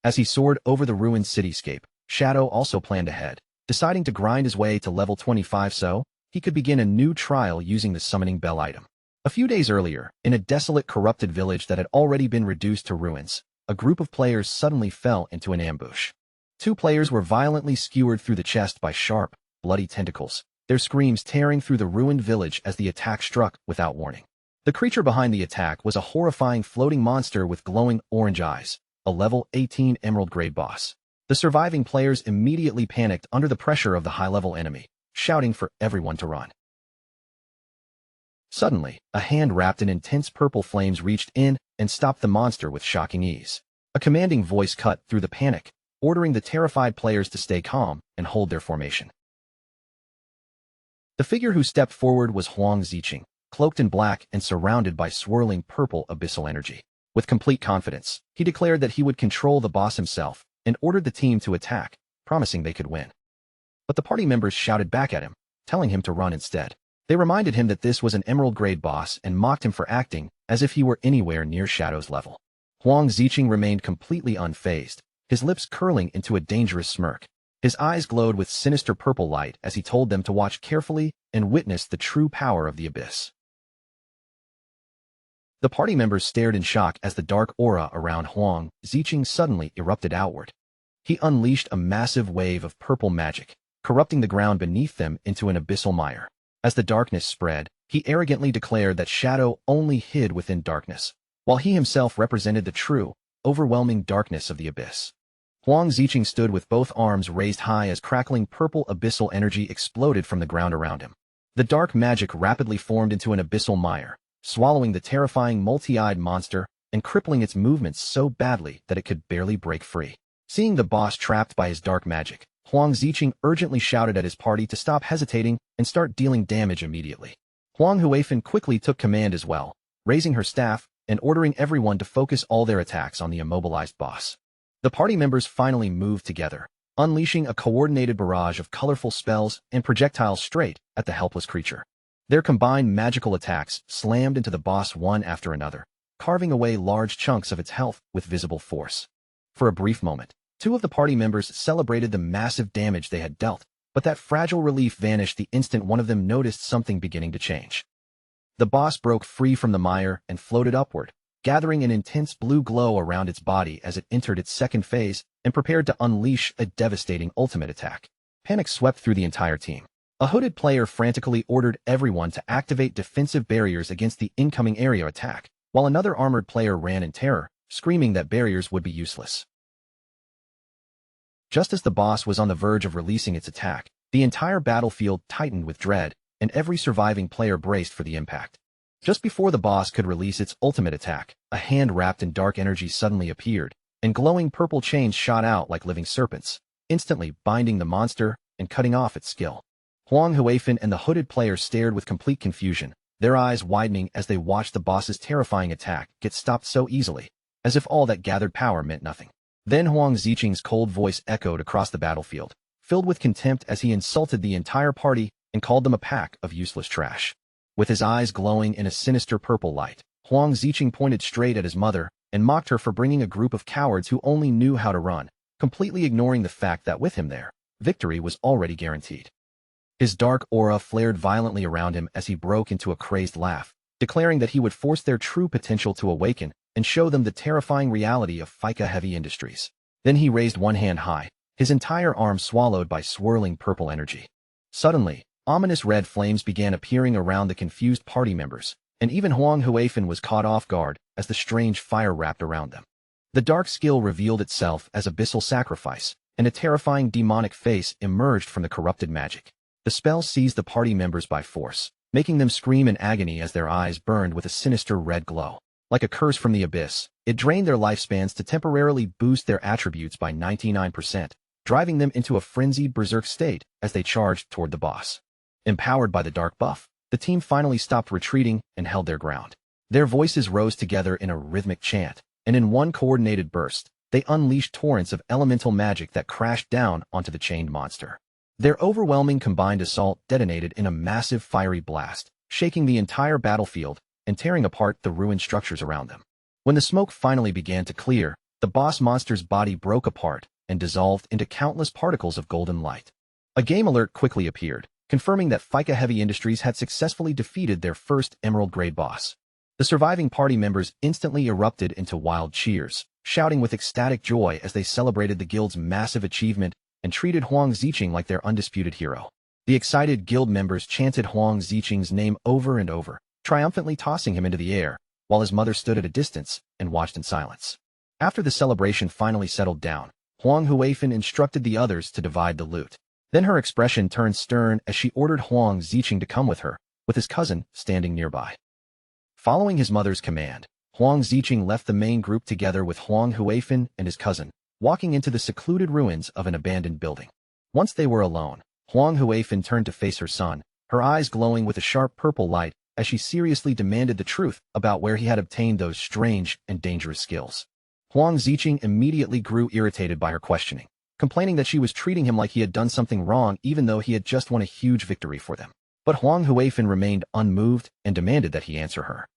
As he soared over the ruined cityscape, Shadow also planned ahead, deciding to grind his way to level 25 so he could begin a new trial using the summoning bell item. A few days earlier, in a desolate, corrupted village that had already been reduced to ruins, a group of players suddenly fell into an ambush. 2 players were violently skewered through the chest by sharp, bloody tentacles, their screams tearing through the ruined village as the attack struck without warning. The creature behind the attack was a horrifying floating monster with glowing orange eyes, a level 18 emerald-grade boss. The surviving players immediately panicked under the pressure of the high-level enemy, shouting for everyone to run. Suddenly, a hand wrapped in intense purple flames reached in and stopped the monster with shocking ease. A commanding voice cut through the panic, ordering the terrified players to stay calm and hold their formation. The figure who stepped forward was Huang Ziqing, cloaked in black and surrounded by swirling purple abyssal energy. With complete confidence, he declared that he would control the boss himself and ordered the team to attack, promising they could win. But the party members shouted back at him, telling him to run instead. They reminded him that this was an emerald-grade boss and mocked him for acting as if he were anywhere near Shadow's level. Huang Ziqing remained completely unfazed, his lips curling into a dangerous smirk. His eyes glowed with sinister purple light as he told them to watch carefully and witness the true power of the abyss. The party members stared in shock as the dark aura around Huang Ziqing suddenly erupted outward. He unleashed a massive wave of purple magic, corrupting the ground beneath them into an abyssal mire. As the darkness spread, he arrogantly declared that Shadow only hid within darkness, while he himself represented the true, overwhelming darkness of the abyss. Huang Ziqing stood with both arms raised high as crackling purple abyssal energy exploded from the ground around him. The dark magic rapidly formed into an abyssal mire, swallowing the terrifying multi-eyed monster and crippling its movements so badly that it could barely break free. Seeing the boss trapped by his dark magic, Huang Ziqing urgently shouted at his party to stop hesitating and start dealing damage immediately. Huang Huifan quickly took command as well, raising her staff and ordering everyone to focus all their attacks on the immobilized boss. The party members finally moved together, unleashing a coordinated barrage of colorful spells and projectiles straight at the helpless creature. Their combined magical attacks slammed into the boss one after another, carving away large chunks of its health with visible force. For a brief moment, two of the party members celebrated the massive damage they had dealt, but that fragile relief vanished the instant one of them noticed something beginning to change. The boss broke free from the mire and floated upward, gathering an intense blue glow around its body as it entered its second phase and prepared to unleash a devastating ultimate attack. Panic swept through the entire team. A hooded player frantically ordered everyone to activate defensive barriers against the incoming area attack, while another armored player ran in terror, screaming that barriers would be useless. Just as the boss was on the verge of releasing its attack, the entire battlefield tightened with dread, and every surviving player braced for the impact. Just before the boss could release its ultimate attack, a hand wrapped in dark energy suddenly appeared, and glowing purple chains shot out like living serpents, instantly binding the monster and cutting off its skill. Huang Huifan and the hooded player stared with complete confusion, their eyes widening as they watched the boss's terrifying attack get stopped so easily, as if all that gathered power meant nothing. Then Huang Ziqing's cold voice echoed across the battlefield, filled with contempt as he insulted the entire party and called them a pack of useless trash. With his eyes glowing in a sinister purple light, Huang Ziqing pointed straight at his mother and mocked her for bringing a group of cowards who only knew how to run, completely ignoring the fact that with him there, victory was already guaranteed. His dark aura flared violently around him as he broke into a crazed laugh, declaring that he would force their true potential to awaken and show them the terrifying reality of FICA Heavy Industries. Then he raised one hand high, his entire arm swallowed by swirling purple energy. Suddenly, ominous red flames began appearing around the confused party members, and even Huang Huifan was caught off guard as the strange fire wrapped around them. The dark skill revealed itself as abyssal sacrifice, and a terrifying demonic face emerged from the corrupted magic. The spell seized the party members by force, making them scream in agony as their eyes burned with a sinister red glow. Like a curse from the abyss, it drained their lifespans to temporarily boost their attributes by 99%, driving them into a frenzied berserk state as they charged toward the boss. Empowered by the dark buff, the team finally stopped retreating and held their ground. Their voices rose together in a rhythmic chant, and in one coordinated burst, they unleashed torrents of elemental magic that crashed down onto the chained monster. Their overwhelming combined assault detonated in a massive fiery blast, shaking the entire battlefield and tearing apart the ruined structures around them. When the smoke finally began to clear, the boss monster's body broke apart and dissolved into countless particles of golden light. A game alert quickly appeared, confirming that FICA Heavy Industries had successfully defeated their first emerald-grade boss. The surviving party members instantly erupted into wild cheers, shouting with ecstatic joy as they celebrated the guild's massive achievement and treated Huang Ziqing like their undisputed hero. The excited guild members chanted Huang Ziqing's name over and over, triumphantly tossing him into the air, while his mother stood at a distance and watched in silence. After the celebration finally settled down, Huang Huifan instructed the others to divide the loot. Then her expression turned stern as she ordered Huang Ziqing to come with her, with his cousin standing nearby. Following his mother's command, Huang Ziqing left the main group together with Huang Huifan and his cousin, walking into the secluded ruins of an abandoned building. Once they were alone, Huang Huifan turned to face her son, her eyes glowing with a sharp purple light as she seriously demanded the truth about where he had obtained those strange and dangerous skills. Huang Ziqing immediately grew irritated by her questioning, complaining that she was treating him like he had done something wrong even though he had just won a huge victory for them. But Huang Huifan remained unmoved and demanded that he answer her.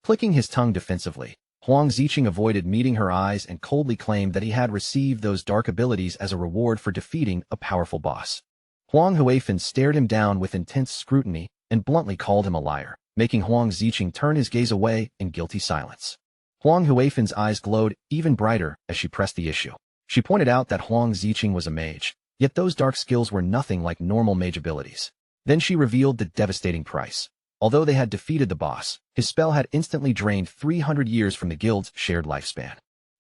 Clicking his tongue defensively, Huang Ziqing avoided meeting her eyes and coldly claimed that he had received those dark abilities as a reward for defeating a powerful boss. Huang Huifan stared him down with intense scrutiny and bluntly called him a liar, making Huang Ziqing turn his gaze away in guilty silence. Huang Huifan's eyes glowed even brighter as she pressed the issue. She pointed out that Huang Ziqing was a mage, yet those dark skills were nothing like normal mage abilities. Then she revealed the devastating price. Although they had defeated the boss, his spell had instantly drained 300 years from the guild's shared lifespan.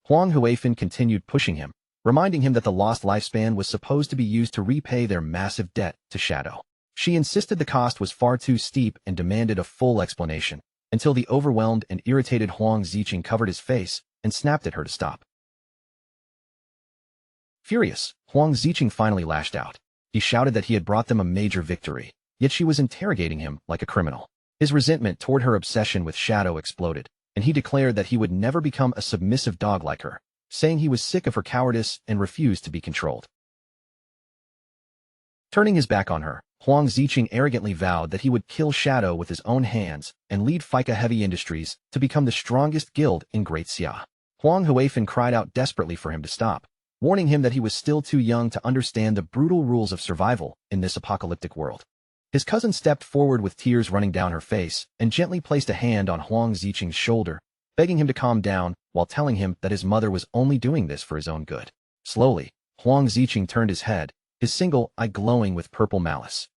Huang Huifan continued pushing him, reminding him that the lost lifespan was supposed to be used to repay their massive debt to Shadow. She insisted the cost was far too steep and demanded a full explanation, until the overwhelmed and irritated Huang Ziqing covered his face and snapped at her to stop. Furious, Huang Ziqing finally lashed out. He shouted that he had brought them a major victory, yet she was interrogating him like a criminal. His resentment toward her obsession with Shadow exploded, and he declared that he would never become a submissive dog like her, saying he was sick of her cowardice and refused to be controlled. Turning his back on her, Huang Ziqing arrogantly vowed that he would kill Shadow with his own hands and lead Fika Heavy Industries to become the strongest guild in Great Xia. Huang Huifan cried out desperately for him to stop, warning him that he was still too young to understand the brutal rules of survival in this apocalyptic world. His cousin stepped forward with tears running down her face and gently placed a hand on Huang Ziqing's shoulder, begging him to calm down while telling him that his mother was only doing this for his own good. Slowly, Huang Ziqing turned his head, his single eye glowing with purple malice.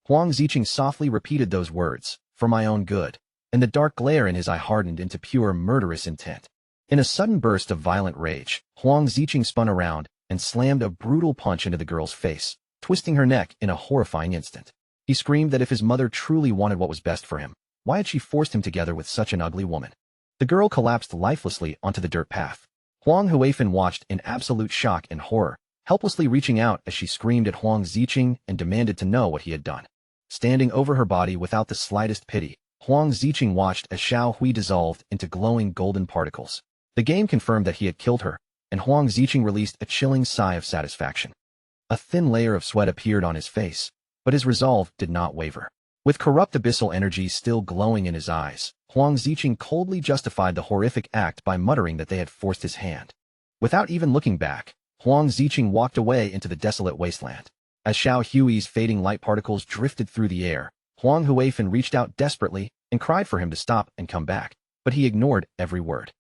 Huang Ziqing softly repeated those words, "For my own good," and the dark glare in his eye hardened into pure murderous intent. In a sudden burst of violent rage, Huang Ziqing spun around and slammed a brutal punch into the girl's face, twisting her neck in a horrifying instant. He screamed that if his mother truly wanted what was best for him, why had she forced him together with such an ugly woman? The girl collapsed lifelessly onto the dirt path. Huang Huifan watched in absolute shock and horror, helplessly reaching out as she screamed at Huang Ziqing and demanded to know what he had done. Standing over her body without the slightest pity, Huang Ziqing watched as Xiao Hui dissolved into glowing golden particles. The game confirmed that he had killed her, and Huang Ziqing released a chilling sigh of satisfaction. A thin layer of sweat appeared on his face, but his resolve did not waver. With corrupt abyssal energy still glowing in his eyes, Huang Ziqing coldly justified the horrific act by muttering that they had forced his hand. Without even looking back, Huang Ziqing walked away into the desolate wasteland. As Xiao Hui's fading light particles drifted through the air, Huang Huifan reached out desperately and cried for him to stop and come back, but he ignored every word.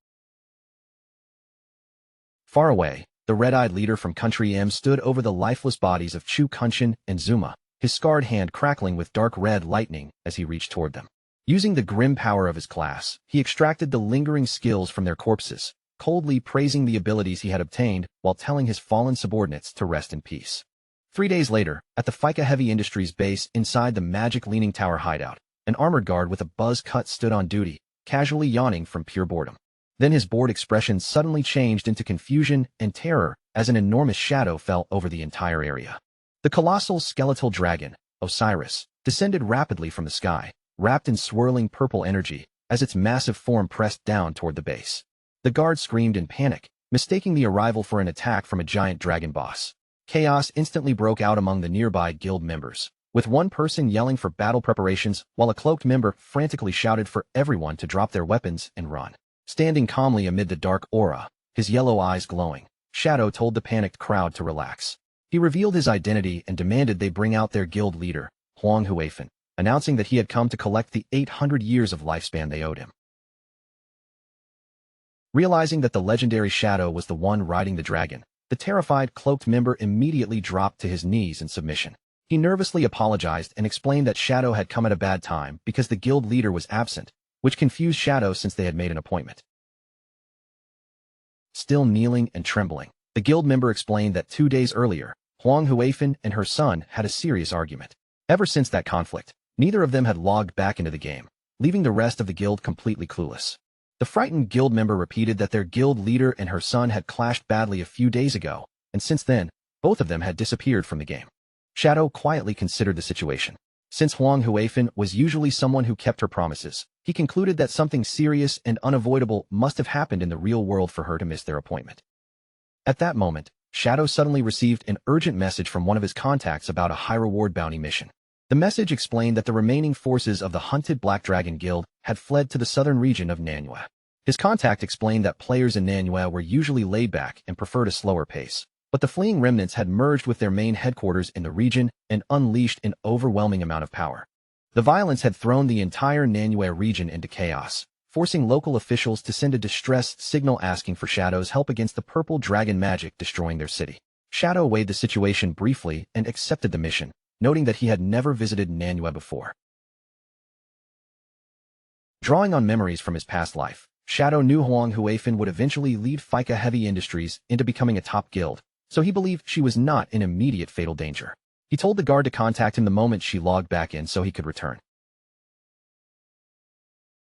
Far away, the red-eyed leader from Country M stood over the lifeless bodies of Chu Kunshin and Zuma, his scarred hand crackling with dark red lightning as he reached toward them. Using the grim power of his class, he extracted the lingering skills from their corpses, coldly praising the abilities he had obtained while telling his fallen subordinates to rest in peace. 3 days later, at the Fika Heavy Industries base inside the Magic Leaning Tower hideout, an armored guard with a buzz cut stood on duty, casually yawning from pure boredom. Then his bored expression suddenly changed into confusion and terror as an enormous shadow fell over the entire area. The colossal skeletal dragon, Osiris, descended rapidly from the sky, wrapped in swirling purple energy, as its massive form pressed down toward the base. The guard screamed in panic, mistaking the arrival for an attack from a giant dragon boss. Chaos instantly broke out among the nearby guild members, with one person yelling for battle preparations while a cloaked member frantically shouted for everyone to drop their weapons and run. Standing calmly amid the dark aura, his yellow eyes glowing, Shadow told the panicked crowd to relax. He revealed his identity and demanded they bring out their guild leader, Huang Huifan, announcing that he had come to collect the 800 years of lifespan they owed him. Realizing that the legendary Shadow was the one riding the dragon, the terrified cloaked member immediately dropped to his knees in submission. He nervously apologized and explained that Shadow had come at a bad time because the guild leader was absent, which confused Shadow since they had made an appointment. Still kneeling and trembling, the guild member explained that 2 days earlier, Huang Huifan and her son had a serious argument. Ever since that conflict, neither of them had logged back into the game, leaving the rest of the guild completely clueless. The frightened guild member repeated that their guild leader and her son had clashed badly a few days ago, and since then, both of them had disappeared from the game. Shadow quietly considered the situation. Since Huang Huifan was usually someone who kept her promises, he concluded that something serious and unavoidable must have happened in the real world for her to miss their appointment. At that moment, Shadow suddenly received an urgent message from one of his contacts about a high-reward bounty mission. The message explained that the remaining forces of the hunted Black Dragon Guild had fled to the southern region of Manhwa. His contact explained that players in Manhwa were usually laid back and preferred a slower pace, but the fleeing remnants had merged with their main headquarters in the region and unleashed an overwhelming amount of power. The violence had thrown the entire Nanhua region into chaos, forcing local officials to send a distress signal asking for Shadow's help against the purple dragon magic destroying their city. Shadow weighed the situation briefly and accepted the mission, noting that he had never visited Nanhua before. Drawing on memories from his past life, Shadow knew Huang Huifan would eventually lead Fika Heavy Industries into becoming a top guild, so he believed she was not in immediate fatal danger. He told the guard to contact him the moment she logged back in so he could return.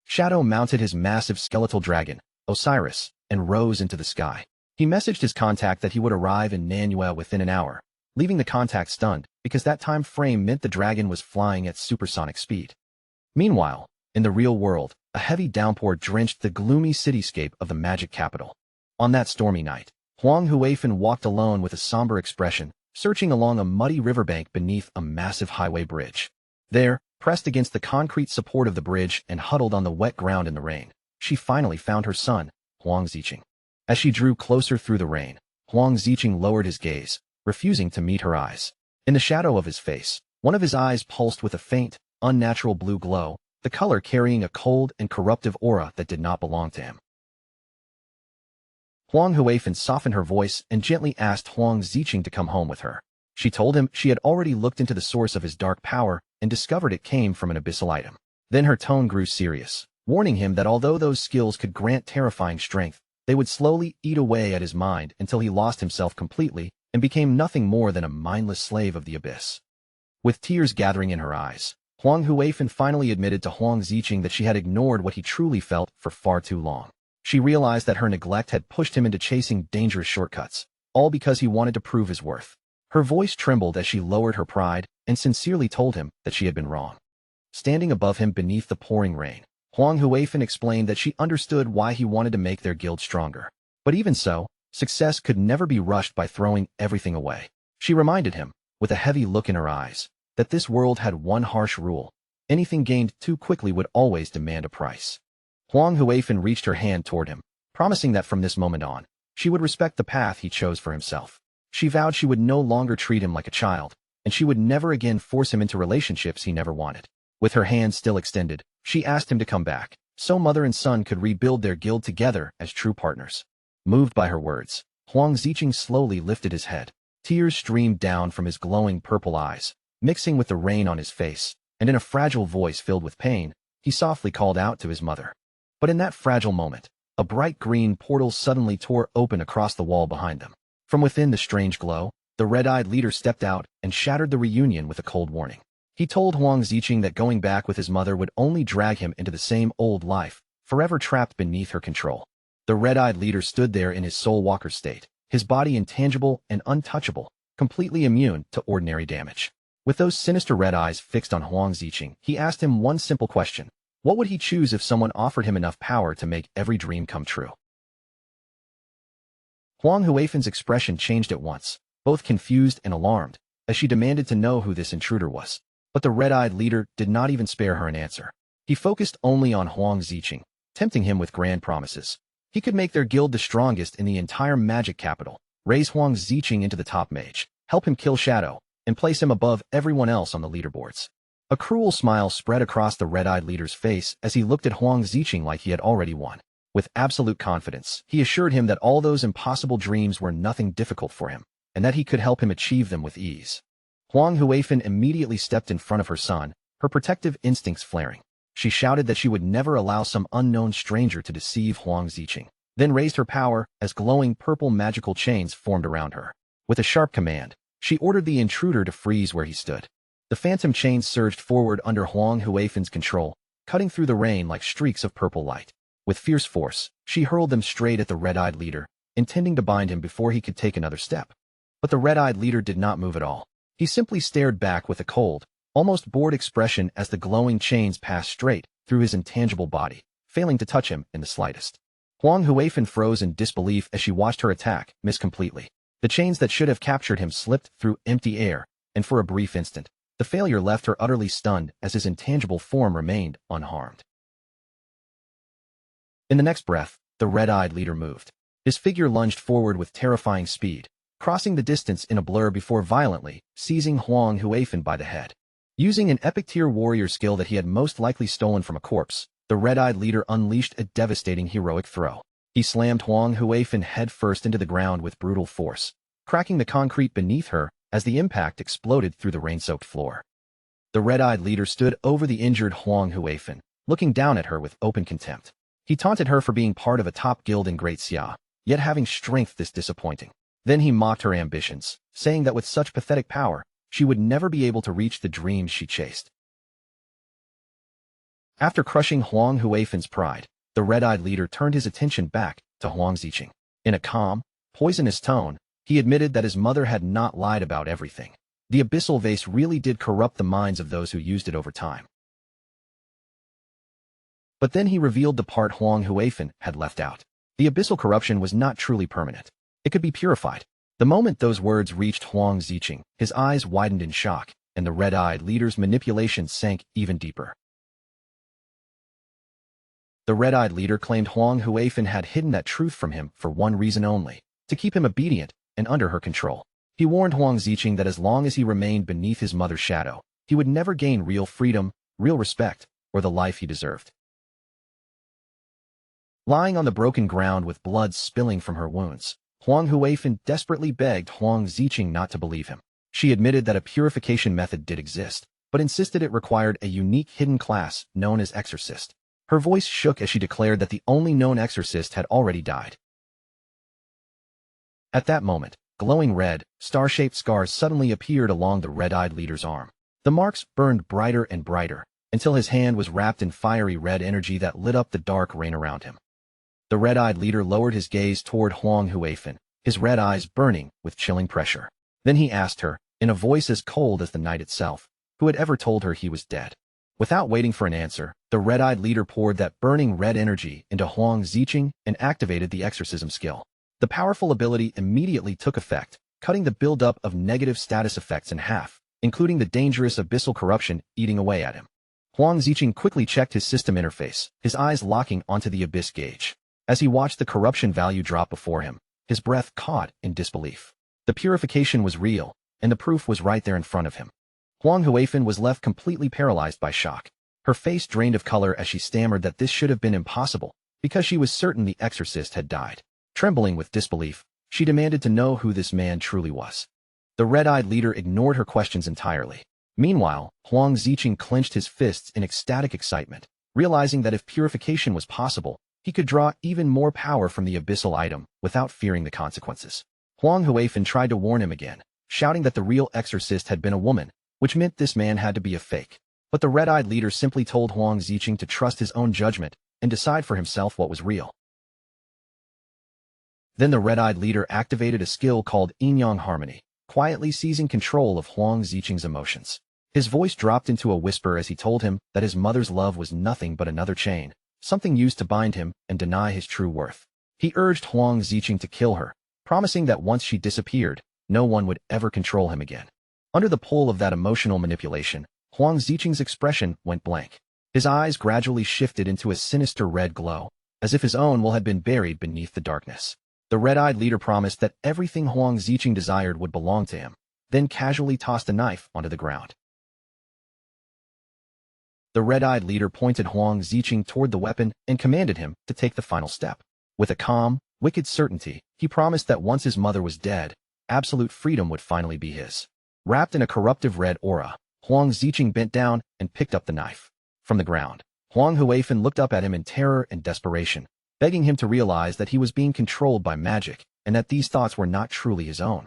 Shadow mounted his massive skeletal dragon, Osiris, and rose into the sky. He messaged his contact that he would arrive in Nanhua within an hour, leaving the contact stunned because that time frame meant the dragon was flying at supersonic speed. Meanwhile, in the real world, a heavy downpour drenched the gloomy cityscape of the magic capital. On that stormy night, Huang Huifan walked alone with a somber expression, searching along a muddy riverbank beneath a massive highway bridge. There, pressed against the concrete support of the bridge and huddled on the wet ground in the rain, she finally found her son, Huang Ziqing. As she drew closer through the rain, Huang Ziqing lowered his gaze, refusing to meet her eyes. In the shadow of his face, one of his eyes pulsed with a faint, unnatural blue glow, the color carrying a cold and corruptive aura that did not belong to him. Huang Huifan softened her voice and gently asked Huang Ziqing to come home with her. She told him she had already looked into the source of his dark power and discovered it came from an abyssal item. Then her tone grew serious, warning him that although those skills could grant terrifying strength, they would slowly eat away at his mind until he lost himself completely and became nothing more than a mindless slave of the abyss. With tears gathering in her eyes, Huang Huifan finally admitted to Huang Ziqing that she had ignored what he truly felt for far too long. She realized that her neglect had pushed him into chasing dangerous shortcuts, all because he wanted to prove his worth. Her voice trembled as she lowered her pride and sincerely told him that she had been wrong. Standing above him beneath the pouring rain, Huang Huifan explained that she understood why he wanted to make their guild stronger. But even so, success could never be rushed by throwing everything away. She reminded him, with a heavy look in her eyes, that this world had one harsh rule: anything gained too quickly would always demand a price. Huang Huifan reached her hand toward him, promising that from this moment on, she would respect the path he chose for himself. She vowed she would no longer treat him like a child, and she would never again force him into relationships he never wanted. With her hand still extended, she asked him to come back, so mother and son could rebuild their guild together as true partners. Moved by her words, Huang Ziqing slowly lifted his head. Tears streamed down from his glowing purple eyes, mixing with the rain on his face, and in a fragile voice filled with pain, he softly called out to his mother. But in that fragile moment, a bright green portal suddenly tore open across the wall behind them. From within the strange glow, the red-eyed leader stepped out and shattered the reunion with a cold warning. He told Huang Ziqing that going back with his mother would only drag him into the same old life, forever trapped beneath her control. The red-eyed leader stood there in his soul walker state, his body intangible and untouchable, completely immune to ordinary damage. With those sinister red eyes fixed on Huang Ziqing, he asked him one simple question: what would he choose if someone offered him enough power to make every dream come true? Huang Huifan's expression changed at once, both confused and alarmed, as she demanded to know who this intruder was. But the red-eyed leader did not even spare her an answer. He focused only on Huang Ziqing, tempting him with grand promises. He could make their guild the strongest in the entire magic capital, raise Huang Ziqing into the top mage, help him kill Shadow, and place him above everyone else on the leaderboards. A cruel smile spread across the red-eyed leader's face as he looked at Huang Ziqing like he had already won. With absolute confidence, he assured him that all those impossible dreams were nothing difficult for him, and that he could help him achieve them with ease. Huang Huifan immediately stepped in front of her son, her protective instincts flaring. She shouted that she would never allow some unknown stranger to deceive Huang Ziqing, then raised her power as glowing purple magical chains formed around her. With a sharp command, she ordered the intruder to freeze where he stood. The phantom chains surged forward under Huang Huifan's control, cutting through the rain like streaks of purple light. With fierce force, she hurled them straight at the red-eyed leader, intending to bind him before he could take another step. But the red-eyed leader did not move at all. He simply stared back with a cold, almost bored expression as the glowing chains passed straight through his intangible body, failing to touch him in the slightest. Huang Huifan froze in disbelief as she watched her attack miss completely. The chains that should have captured him slipped through empty air, and for a brief instant, the failure left her utterly stunned as his intangible form remained unharmed. In the next breath, the red-eyed leader moved. His figure lunged forward with terrifying speed, crossing the distance in a blur before violently seizing Huang Huifan by the head. Using an epic-tier warrior skill that he had most likely stolen from a corpse, the red-eyed leader unleashed a devastating heroic throw. He slammed Huang Huifan headfirst into the ground with brutal force, cracking the concrete beneath her as the impact exploded through the rain-soaked floor. The red-eyed leader stood over the injured Huang Huifan, looking down at her with open contempt. He taunted her for being part of a top guild in Great Xia, yet having strength this disappointing. Then he mocked her ambitions, saying that with such pathetic power, she would never be able to reach the dreams she chased. After crushing Huang Huifan's pride, the red-eyed leader turned his attention back to Huang Ziqing. In a calm, poisonous tone, he admitted that his mother had not lied about everything. The abyssal vase really did corrupt the minds of those who used it over time. But then he revealed the part Huang Huifan had left out. The abyssal corruption was not truly permanent. It could be purified. The moment those words reached Huang Ziqing, his eyes widened in shock, and the red-eyed leader's manipulation sank even deeper. The red-eyed leader claimed Huang Huifan had hidden that truth from him for one reason only, to keep him obedient and under her control. He warned Huang Ziqing that as long as he remained beneath his mother's shadow, he would never gain real freedom, real respect, or the life he deserved. Lying on the broken ground with blood spilling from her wounds, Huang Huifan desperately begged Huang Ziqing not to believe him. She admitted that a purification method did exist, but insisted it required a unique hidden class known as exorcist. Her voice shook as she declared that the only known exorcist had already died. At that moment, glowing red, star-shaped scars suddenly appeared along the red-eyed leader's arm. The marks burned brighter and brighter, until his hand was wrapped in fiery red energy that lit up the dark rain around him. The red-eyed leader lowered his gaze toward Huang Huifan, his red eyes burning with chilling pressure. Then he asked her, in a voice as cold as the night itself, who had ever told her he was dead. Without waiting for an answer, the red-eyed leader poured that burning red energy into Huang Ziqing and activated the exorcism skill. The powerful ability immediately took effect, cutting the buildup of negative status effects in half, including the dangerous abyssal corruption eating away at him. Huang Ziqing quickly checked his system interface, his eyes locking onto the abyss gauge. As he watched the corruption value drop before him, his breath caught in disbelief. The purification was real, and the proof was right there in front of him. Huang Huifan was left completely paralyzed by shock. Her face drained of color as she stammered that this should have been impossible, because she was certain the exorcist had died. Trembling with disbelief, she demanded to know who this man truly was. The red-eyed leader ignored her questions entirely. Meanwhile, Huang Ziqing clenched his fists in ecstatic excitement, realizing that if purification was possible, he could draw even more power from the abyssal item without fearing the consequences. Huang Huifan tried to warn him again, shouting that the real exorcist had been a woman, which meant this man had to be a fake. But the red-eyed leader simply told Huang Ziqing to trust his own judgment and decide for himself what was real. Then the red-eyed leader activated a skill called yin-yang harmony, quietly seizing control of Huang Ziqing's emotions. His voice dropped into a whisper as he told him that his mother's love was nothing but another chain, something used to bind him and deny his true worth. He urged Huang Ziqing to kill her, promising that once she disappeared, no one would ever control him again. Under the pull of that emotional manipulation, Huang Ziqing's expression went blank. His eyes gradually shifted into a sinister red glow, as if his own will had been buried beneath the darkness. The red-eyed leader promised that everything Huang Ziqing desired would belong to him, then casually tossed a knife onto the ground. The red-eyed leader pointed Huang Ziqing toward the weapon and commanded him to take the final step. With a calm, wicked certainty, he promised that once his mother was dead, absolute freedom would finally be his. Wrapped in a corruptive red aura, Huang Ziqing bent down and picked up the knife. From the ground, Huang Huifan looked up at him in terror and desperation, begging him to realize that he was being controlled by magic and that these thoughts were not truly his own.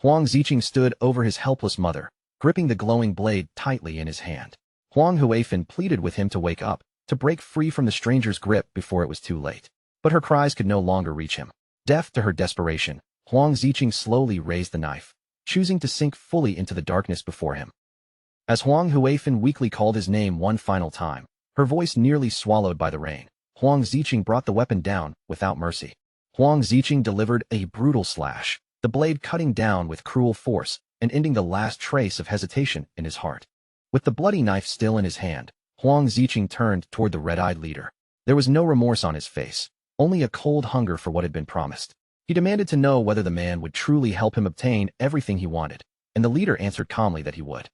Huang Ziqing stood over his helpless mother, gripping the glowing blade tightly in his hand. Huang Huifan pleaded with him to wake up, to break free from the stranger's grip before it was too late. But her cries could no longer reach him. Deaf to her desperation, Huang Ziqing slowly raised the knife, choosing to sink fully into the darkness before him. As Huang Huifan weakly called his name one final time, her voice nearly swallowed by the rain, Huang Ziqing brought the weapon down without mercy. Huang Ziqing delivered a brutal slash, the blade cutting down with cruel force and ending the last trace of hesitation in his heart. With the bloody knife still in his hand, Huang Ziqing turned toward the red-eyed leader. There was no remorse on his face, only a cold hunger for what had been promised. He demanded to know whether the man would truly help him obtain everything he wanted, and the leader answered calmly that he would.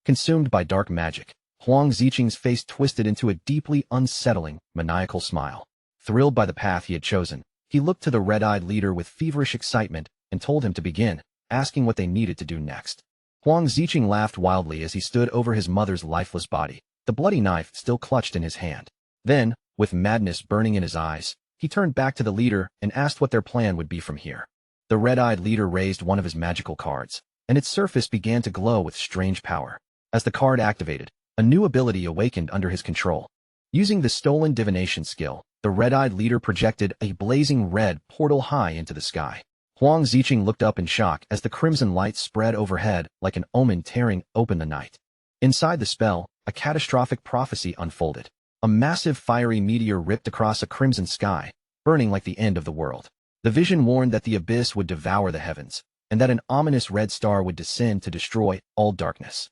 Consumed by dark magic, Huang Ziqing's face twisted into a deeply unsettling, maniacal smile. Thrilled by the path he had chosen, he looked to the red-eyed leader with feverish excitement and told him to begin, asking what they needed to do next. Huang Ziqing laughed wildly as he stood over his mother's lifeless body, the bloody knife still clutched in his hand. Then, with madness burning in his eyes, he turned back to the leader and asked what their plan would be from here. The red-eyed leader raised one of his magical cards, and its surface began to glow with strange power. As the card activated, a new ability awakened under his control. Using the stolen divination skill, the red-eyed leader projected a blazing red portal high into the sky. Huang Ziqing looked up in shock as the crimson light spread overhead like an omen tearing open the night. Inside the spell, a catastrophic prophecy unfolded. A massive fiery meteor ripped across a crimson sky, burning like the end of the world. The vision warned that the abyss would devour the heavens, and that an ominous red star would descend to destroy all darkness.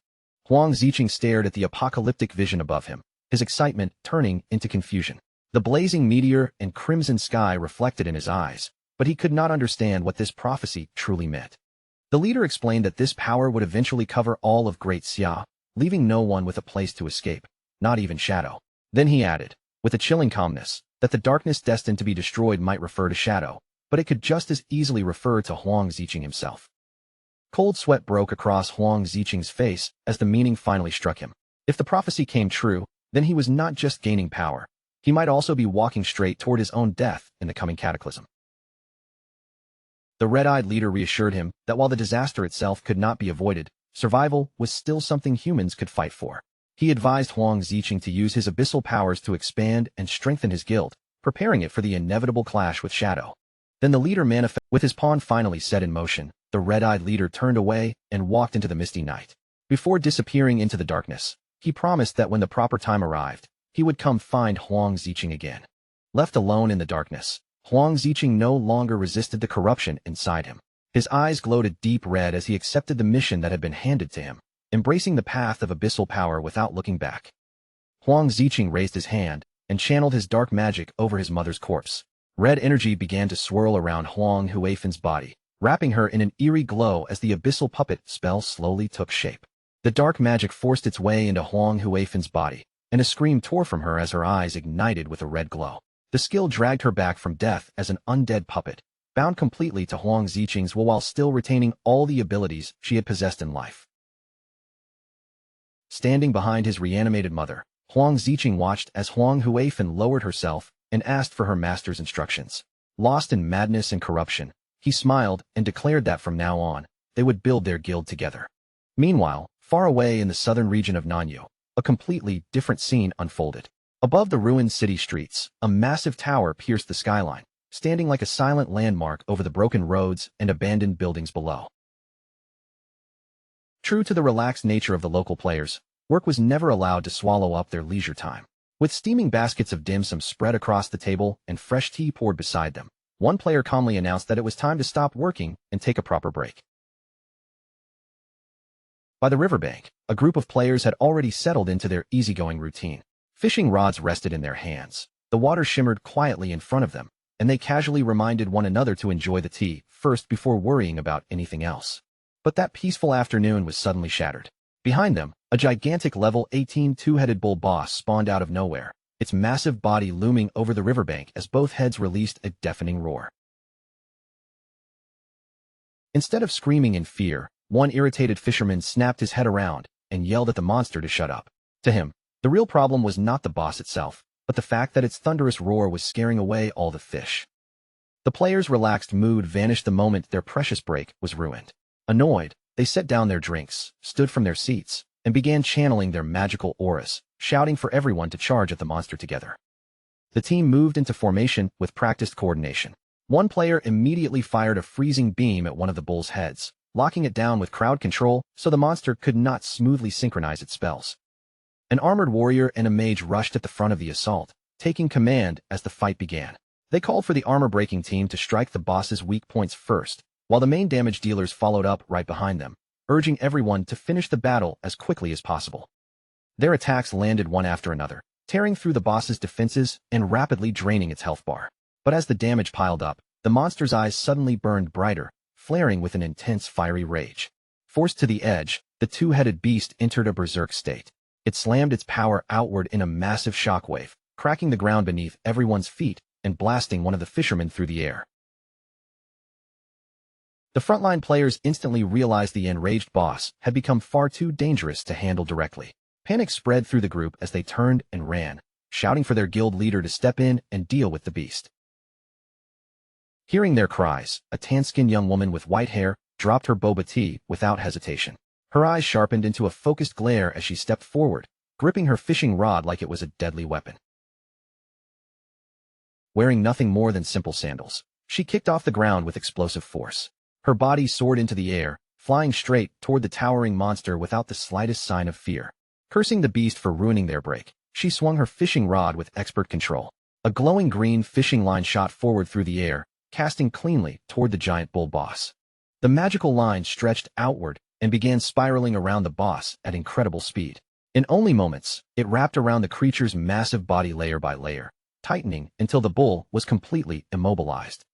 Huang Ziqing stared at the apocalyptic vision above him, his excitement turning into confusion. The blazing meteor and crimson sky reflected in his eyes, but he could not understand what this prophecy truly meant. The leader explained that this power would eventually cover all of Great Xia, leaving no one with a place to escape, not even Shadow. Then he added, with a chilling calmness, that the darkness destined to be destroyed might refer to Shadow, but it could just as easily refer to Huang Ziqing himself. Cold sweat broke across Huang Ziqing's face as the meaning finally struck him. If the prophecy came true, then he was not just gaining power. He might also be walking straight toward his own death in the coming cataclysm. The red-eyed leader reassured him that while the disaster itself could not be avoided, survival was still something humans could fight for. He advised Huang Ziqing to use his abyssal powers to expand and strengthen his guild, preparing it for the inevitable clash with Shadow. Then the leader manifested. With his pawn finally set in motion, the red-eyed leader turned away and walked into the misty night. Before disappearing into the darkness, he promised that when the proper time arrived, he would come find Huang Ziqing again. Left alone in the darkness, Huang Ziqing no longer resisted the corruption inside him. His eyes glowed a deep red as he accepted the mission that had been handed to him, embracing the path of abyssal power without looking back. Huang Ziqing raised his hand and channeled his dark magic over his mother's corpse. Red energy began to swirl around Huang Huifan's body, wrapping her in an eerie glow as the abyssal puppet spell slowly took shape. The dark magic forced its way into Huang Huifan's body, and a scream tore from her as her eyes ignited with a red glow. The skill dragged her back from death as an undead puppet, bound completely to Huang Ziqing's will while still retaining all the abilities she had possessed in life. Standing behind his reanimated mother, Huang Ziqing watched as Huang Huifan lowered herself and asked for her master's instructions. Lost in madness and corruption, he smiled and declared that from now on, they would build their guild together. Meanwhile, far away in the southern region of Nanyu, a completely different scene unfolded. Above the ruined city streets, a massive tower pierced the skyline, standing like a silent landmark over the broken roads and abandoned buildings below. True to the relaxed nature of the local players, work was never allowed to swallow up their leisure time. With steaming baskets of dim sum spread across the table and fresh tea poured beside them, one player calmly announced that it was time to stop working and take a proper break. By the riverbank, a group of players had already settled into their easygoing routine. Fishing rods rested in their hands, the water shimmered quietly in front of them, and they casually reminded one another to enjoy the tea first before worrying about anything else. But that peaceful afternoon was suddenly shattered. Behind them, a gigantic level 18 two-headed bull boss spawned out of nowhere, its massive body looming over the riverbank as both heads released a deafening roar. Instead of screaming in fear, one irritated fisherman snapped his head around and yelled at the monster to shut up. To him, the real problem was not the boss itself, but the fact that its thunderous roar was scaring away all the fish. The players' relaxed mood vanished the moment their precious break was ruined. Annoyed, They set down their drinks, stood from their seats, and began channeling their magical auras, shouting for everyone to charge at the monster together. The team moved into formation with practiced coordination. One player immediately fired a freezing beam at one of the bull's heads, locking it down with crowd control so the monster could not smoothly synchronize its spells. An armored warrior and a mage rushed at the front of the assault, taking command as the fight began. They called for the armor-breaking team to strike the boss's weak points first, while the main damage dealers followed up right behind them, urging everyone to finish the battle as quickly as possible. Their attacks landed one after another, tearing through the boss's defenses and rapidly draining its health bar. But as the damage piled up, the monster's eyes suddenly burned brighter, flaring with an intense fiery rage. Forced to the edge, the two-headed beast entered a berserk state. It slammed its power outward in a massive shockwave, cracking the ground beneath everyone's feet and blasting one of the fishermen through the air. The frontline players instantly realized the enraged boss had become far too dangerous to handle directly. Panic spread through the group as they turned and ran, shouting for their guild leader to step in and deal with the beast. Hearing their cries, a tan-skinned young woman with white hair dropped her boba tea without hesitation. Her eyes sharpened into a focused glare as she stepped forward, gripping her fishing rod like it was a deadly weapon. Wearing nothing more than simple sandals, she kicked off the ground with explosive force. Her body soared into the air, flying straight toward the towering monster without the slightest sign of fear. Cursing the beast for ruining their break, she swung her fishing rod with expert control. A glowing green fishing line shot forward through the air, casting cleanly toward the giant bull boss. The magical line stretched outward and began spiraling around the boss at incredible speed. In only moments, it wrapped around the creature's massive body layer by layer, tightening until the bull was completely immobilized.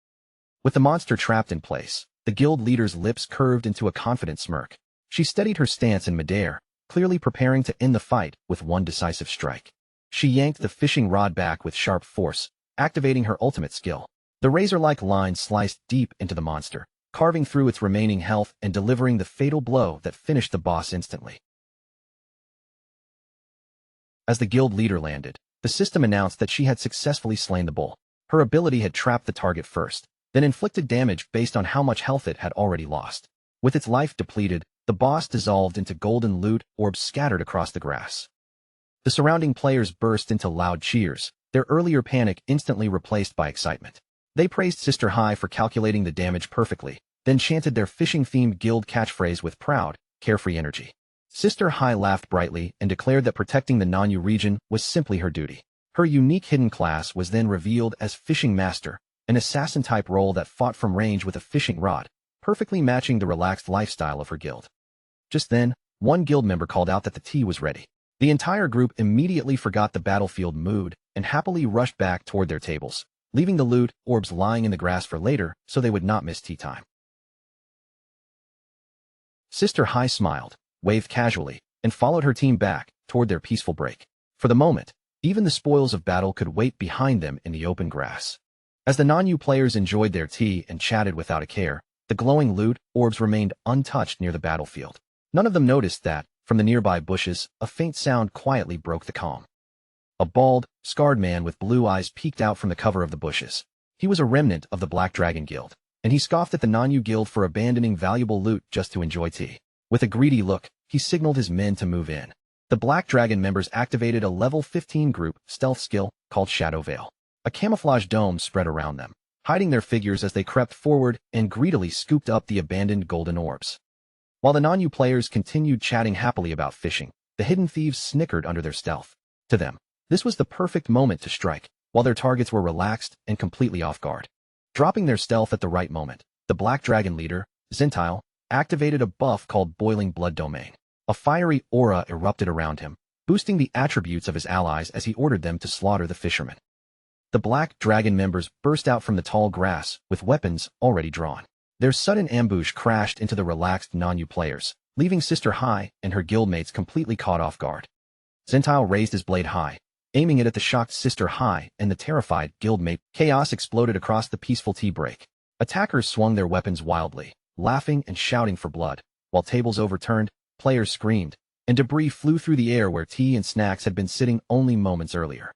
With the monster trapped in place, the guild leader's lips curved into a confident smirk. She steadied her stance in midair, clearly preparing to end the fight with one decisive strike. She yanked the fishing rod back with sharp force, activating her ultimate skill. The razor-like line sliced deep into the monster, carving through its remaining health and delivering the fatal blow that finished the boss instantly. As the guild leader landed, the system announced that she had successfully slain the bull. Her ability had trapped the target first, then inflicted damage based on how much health it had already lost. With its life depleted, the boss dissolved into golden loot orbs scattered across the grass. The surrounding players burst into loud cheers, their earlier panic instantly replaced by excitement. They praised Sister Hai for calculating the damage perfectly, then chanted their fishing-themed guild catchphrase with proud, carefree energy. Sister Hai laughed brightly and declared that protecting the Nanyu region was simply her duty. Her unique hidden class was then revealed as Fishing Master, an assassin-type role that fought from range with a fishing rod, perfectly matching the relaxed lifestyle of her guild. Just then, one guild member called out that the tea was ready. The entire group immediately forgot the battlefield mood and happily rushed back toward their tables, leaving the loot orbs lying in the grass for later so they would not miss tea time. Sister Hai smiled, waved casually, and followed her team back toward their peaceful break. For the moment, even the spoils of battle could wait behind them in the open grass. As the Nanyu players enjoyed their tea and chatted without a care, the glowing loot orbs remained untouched near the battlefield. None of them noticed that, from the nearby bushes, a faint sound quietly broke the calm. A bald, scarred man with blue eyes peeked out from the cover of the bushes. He was a remnant of the Black Dragon Guild, and he scoffed at the Nanyu Guild for abandoning valuable loot just to enjoy tea. With a greedy look, he signaled his men to move in. The Black Dragon members activated a level 15 group stealth skill called Shadow Veil. A camouflage dome spread around them, hiding their figures as they crept forward and greedily scooped up the abandoned golden orbs. While the Nanyu players continued chatting happily about fishing, the hidden thieves snickered under their stealth. To them, this was the perfect moment to strike, while their targets were relaxed and completely off guard. Dropping their stealth at the right moment, the Black Dragon leader, Zentile, activated a buff called Boiling Blood Domain. A fiery aura erupted around him, boosting the attributes of his allies as he ordered them to slaughter the fishermen. The Black Dragon members burst out from the tall grass with weapons already drawn. Their sudden ambush crashed into the relaxed Nanyu players, leaving Sister Hai and her guildmates completely caught off guard. Zentile raised his blade high, aiming it at the shocked Sister Hai and the terrified guildmate. Chaos exploded across the peaceful tea break. Attackers swung their weapons wildly, laughing and shouting for blood, while tables overturned, players screamed, and debris flew through the air where tea and snacks had been sitting only moments earlier.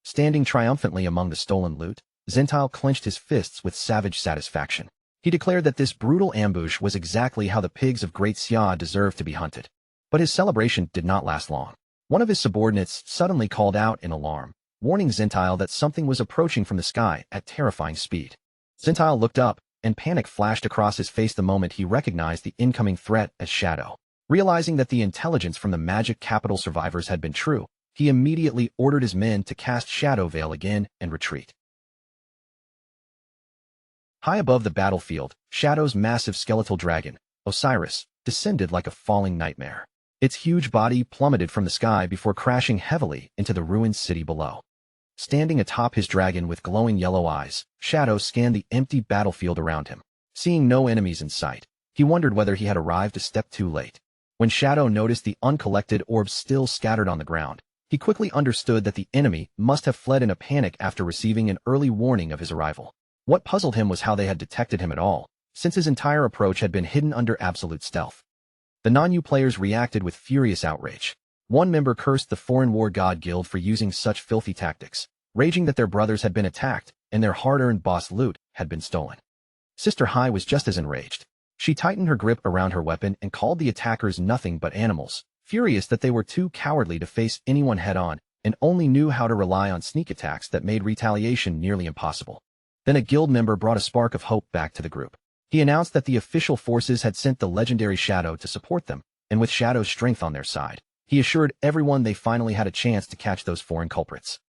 Standing triumphantly among the stolen loot, Zentile clenched his fists with savage satisfaction. He declared that this brutal ambush was exactly how the pigs of Great Xia deserved to be hunted. But his celebration did not last long. One of his subordinates suddenly called out in alarm, warning Xintile that something was approaching from the sky at terrifying speed. Xintile looked up, and panic flashed across his face the moment he recognized the incoming threat as Shadow. Realizing that the intelligence from the magic capital survivors had been true, he immediately ordered his men to cast Shadow Veil again and retreat. High above the battlefield, Shadow's massive skeletal dragon, Osiris, descended like a falling nightmare. Its huge body plummeted from the sky before crashing heavily into the ruined city below. Standing atop his dragon with glowing yellow eyes, Shadow scanned the empty battlefield around him. Seeing no enemies in sight, he wondered whether he had arrived a step too late. When Shadow noticed the uncollected orbs still scattered on the ground, he quickly understood that the enemy must have fled in a panic after receiving an early warning of his arrival. What puzzled him was how they had detected him at all, since his entire approach had been hidden under absolute stealth. The non-Yu players reacted with furious outrage. One member cursed the foreign war god guild for using such filthy tactics, raging that their brothers had been attacked and their hard-earned boss loot had been stolen. Sister Hai was just as enraged. She tightened her grip around her weapon and called the attackers nothing but animals, furious that they were too cowardly to face anyone head-on and only knew how to rely on sneak attacks that made retaliation nearly impossible. Then a guild member brought a spark of hope back to the group. He announced that the official forces had sent the legendary Shadow to support them, and with Shadow's strength on their side, he assured everyone they finally had a chance to catch those foreign culprits.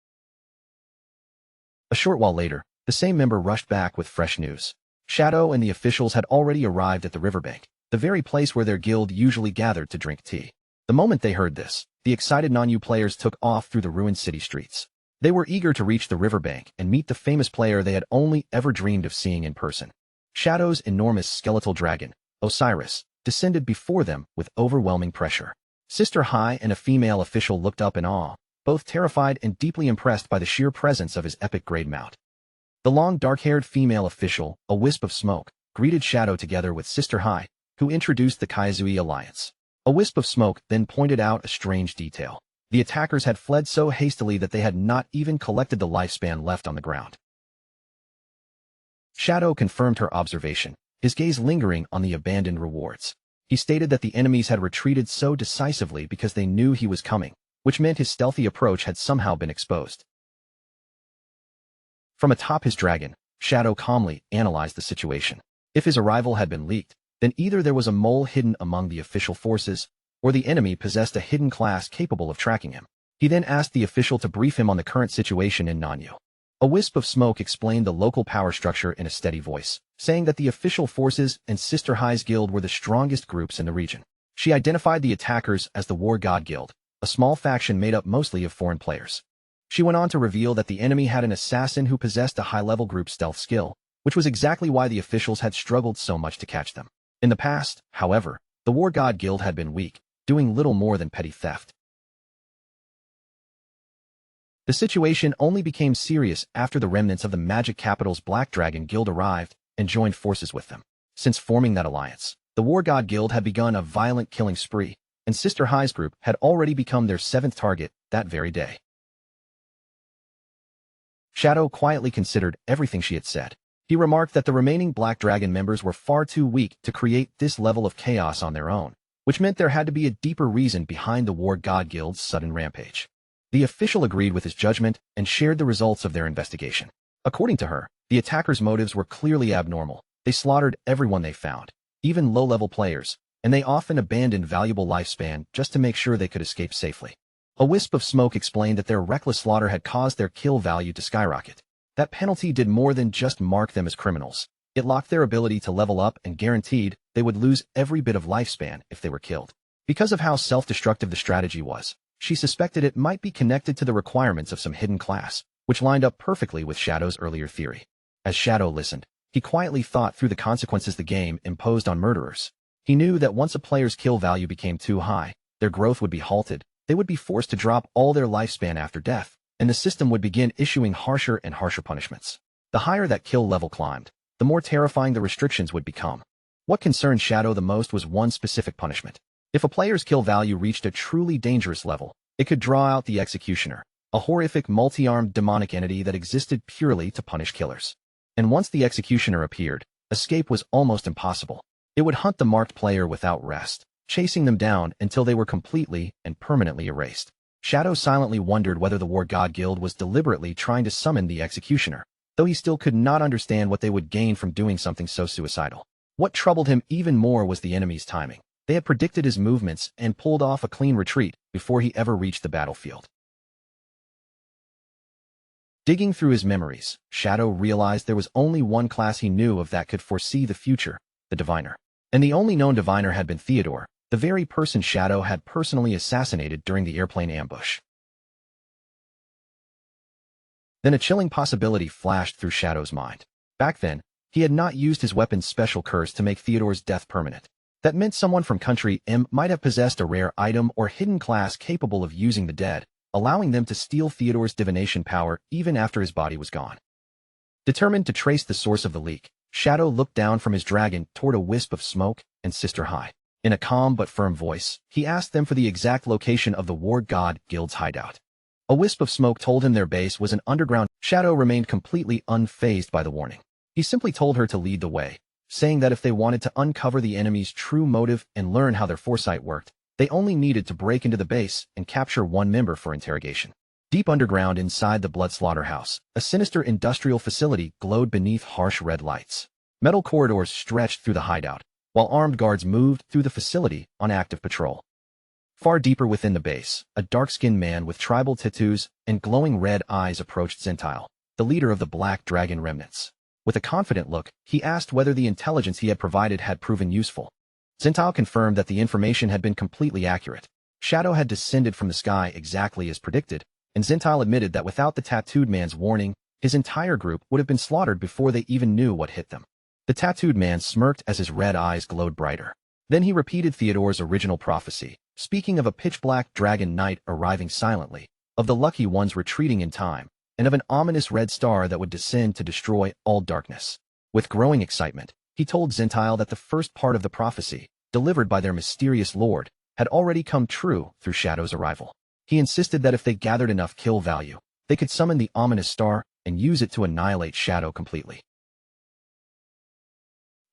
A short while later, the same member rushed back with fresh news. Shadow and the officials had already arrived at the riverbank, the very place where their guild usually gathered to drink tea. The moment they heard this, the excited non-Yu players took off through the ruined city streets. They were eager to reach the riverbank and meet the famous player they had only ever dreamed of seeing in person. Shadow's enormous skeletal dragon, Osiris, descended before them with overwhelming pressure. Sister Hai and a female official looked up in awe, both terrified and deeply impressed by the sheer presence of his epic great mount. The long dark-haired female official, a wisp of smoke, greeted Shadow together with Sister Hai, who introduced the Kaizui alliance. A wisp of smoke then pointed out a strange detail. The attackers had fled so hastily that they had not even collected the lifespan left on the ground. Shadow confirmed her observation, his gaze lingering on the abandoned rewards. He stated that the enemies had retreated so decisively because they knew he was coming, which meant his stealthy approach had somehow been exposed. From atop his dragon, Shadow calmly analyzed the situation. If his arrival had been leaked, then either there was a mole hidden among the official forces, or the enemy possessed a hidden class capable of tracking him. He then asked the official to brief him on the current situation in non-Yu. A wisp of smoke explained the local power structure in a steady voice, saying that the official forces and Sister Hai's guild were the strongest groups in the region. She identified the attackers as the War God Guild, a small faction made up mostly of foreign players. She went on to reveal that the enemy had an assassin who possessed a high-level group stealth skill, which was exactly why the officials had struggled so much to catch them. In the past, however, the War God Guild had been weak, doing little more than petty theft. The situation only became serious after the remnants of the Magic Capital's Black Dragon Guild arrived and joined forces with them. Since forming that alliance, the War God Guild had begun a violent killing spree, and Sister Hai's group had already become their 7th target that very day. Shadow quietly considered everything she had said. He remarked that the remaining Black Dragon members were far too weak to create this level of chaos on their own, which meant there had to be a deeper reason behind the War God Guild's sudden rampage. The official agreed with his judgment and shared the results of their investigation. According to her, the attackers' motives were clearly abnormal. They slaughtered everyone they found, even low-level players, and they often abandoned valuable lifespan just to make sure they could escape safely. A wisp of smoke explained that their reckless slaughter had caused their kill value to skyrocket. That penalty did more than just mark them as criminals. It locked their ability to level up and guaranteed they would lose every bit of lifespan if they were killed. Because of how self-destructive the strategy was, she suspected it might be connected to the requirements of some hidden class, which lined up perfectly with Shadow's earlier theory. As Shadow listened, he quietly thought through the consequences the game imposed on murderers. He knew that once a player's kill value became too high, their growth would be halted, they would be forced to drop all their lifespan after death, and the system would begin issuing harsher and harsher punishments. The higher that kill level climbed, the more terrifying the restrictions would become. What concerned Shadow the most was one specific punishment. If a player's kill value reached a truly dangerous level, it could draw out the Executioner, a horrific multi-armed demonic entity that existed purely to punish killers. And once the Executioner appeared, escape was almost impossible. It would hunt the marked player without rest, chasing them down until they were completely and permanently erased. Shadow silently wondered whether the War God Guild was deliberately trying to summon the executioner, though he still could not understand what they would gain from doing something so suicidal. What troubled him even more was the enemy's timing. They had predicted his movements and pulled off a clean retreat before he ever reached the battlefield. Digging through his memories, Shadow realized there was only one class he knew of that could foresee the future, the diviner. And the only known diviner had been Theodore, the very person Shadow had personally assassinated during the airplane ambush. Then a chilling possibility flashed through Shadow's mind. Back then, he had not used his weapon's special curse to make Theodore's death permanent. That meant someone from Country M might have possessed a rare item or hidden class capable of using the dead, allowing them to steal Theodore's divination power even after his body was gone. Determined to trace the source of the leak, Shadow looked down from his dragon toward a wisp of smoke and Sister High. In a calm but firm voice, he asked them for the exact location of the War God Guild's hideout. A wisp of smoke told him their base was an underground. Shadow remained completely unfazed by the warning. He simply told her to lead the way, saying that if they wanted to uncover the enemy's true motive and learn how their foresight worked, they only needed to break into the base and capture one member for interrogation. Deep underground inside the Blood Slaughterhouse, a sinister industrial facility glowed beneath harsh red lights. Metal corridors stretched through the hideout, while armed guards moved through the facility on active patrol. Far deeper within the base, a dark-skinned man with tribal tattoos and glowing red eyes approached Zentile, the leader of the Black Dragon remnants. With a confident look, he asked whether the intelligence he had provided had proven useful. Zentile confirmed that the information had been completely accurate. Shadow had descended from the sky exactly as predicted, and Zentile admitted that without the tattooed man's warning, his entire group would have been slaughtered before they even knew what hit them. The tattooed man smirked as his red eyes glowed brighter. Then he repeated Theodore's original prophecy, speaking of a pitch-black dragon knight arriving silently, of the lucky ones retreating in time, and of an ominous red star that would descend to destroy all darkness. With growing excitement, he told Zentile that the first part of the prophecy, delivered by their mysterious lord, had already come true through Shadow's arrival. He insisted that if they gathered enough kill value, they could summon the ominous star and use it to annihilate Shadow completely.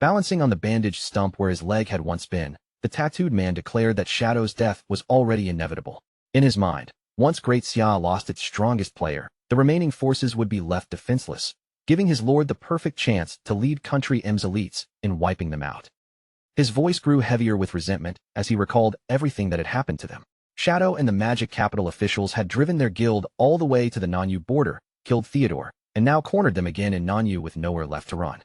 Balancing on the bandaged stump where his leg had once been, the tattooed man declared that Shadow's death was already inevitable. In his mind, once Great Xia lost its strongest player, the remaining forces would be left defenseless, giving his lord the perfect chance to lead Country M's elites in wiping them out. His voice grew heavier with resentment as he recalled everything that had happened to them. Shadow and the Magic Capital officials had driven their guild all the way to the Nanyu border, killed Theodore, and now cornered them again in Nanyu with nowhere left to run.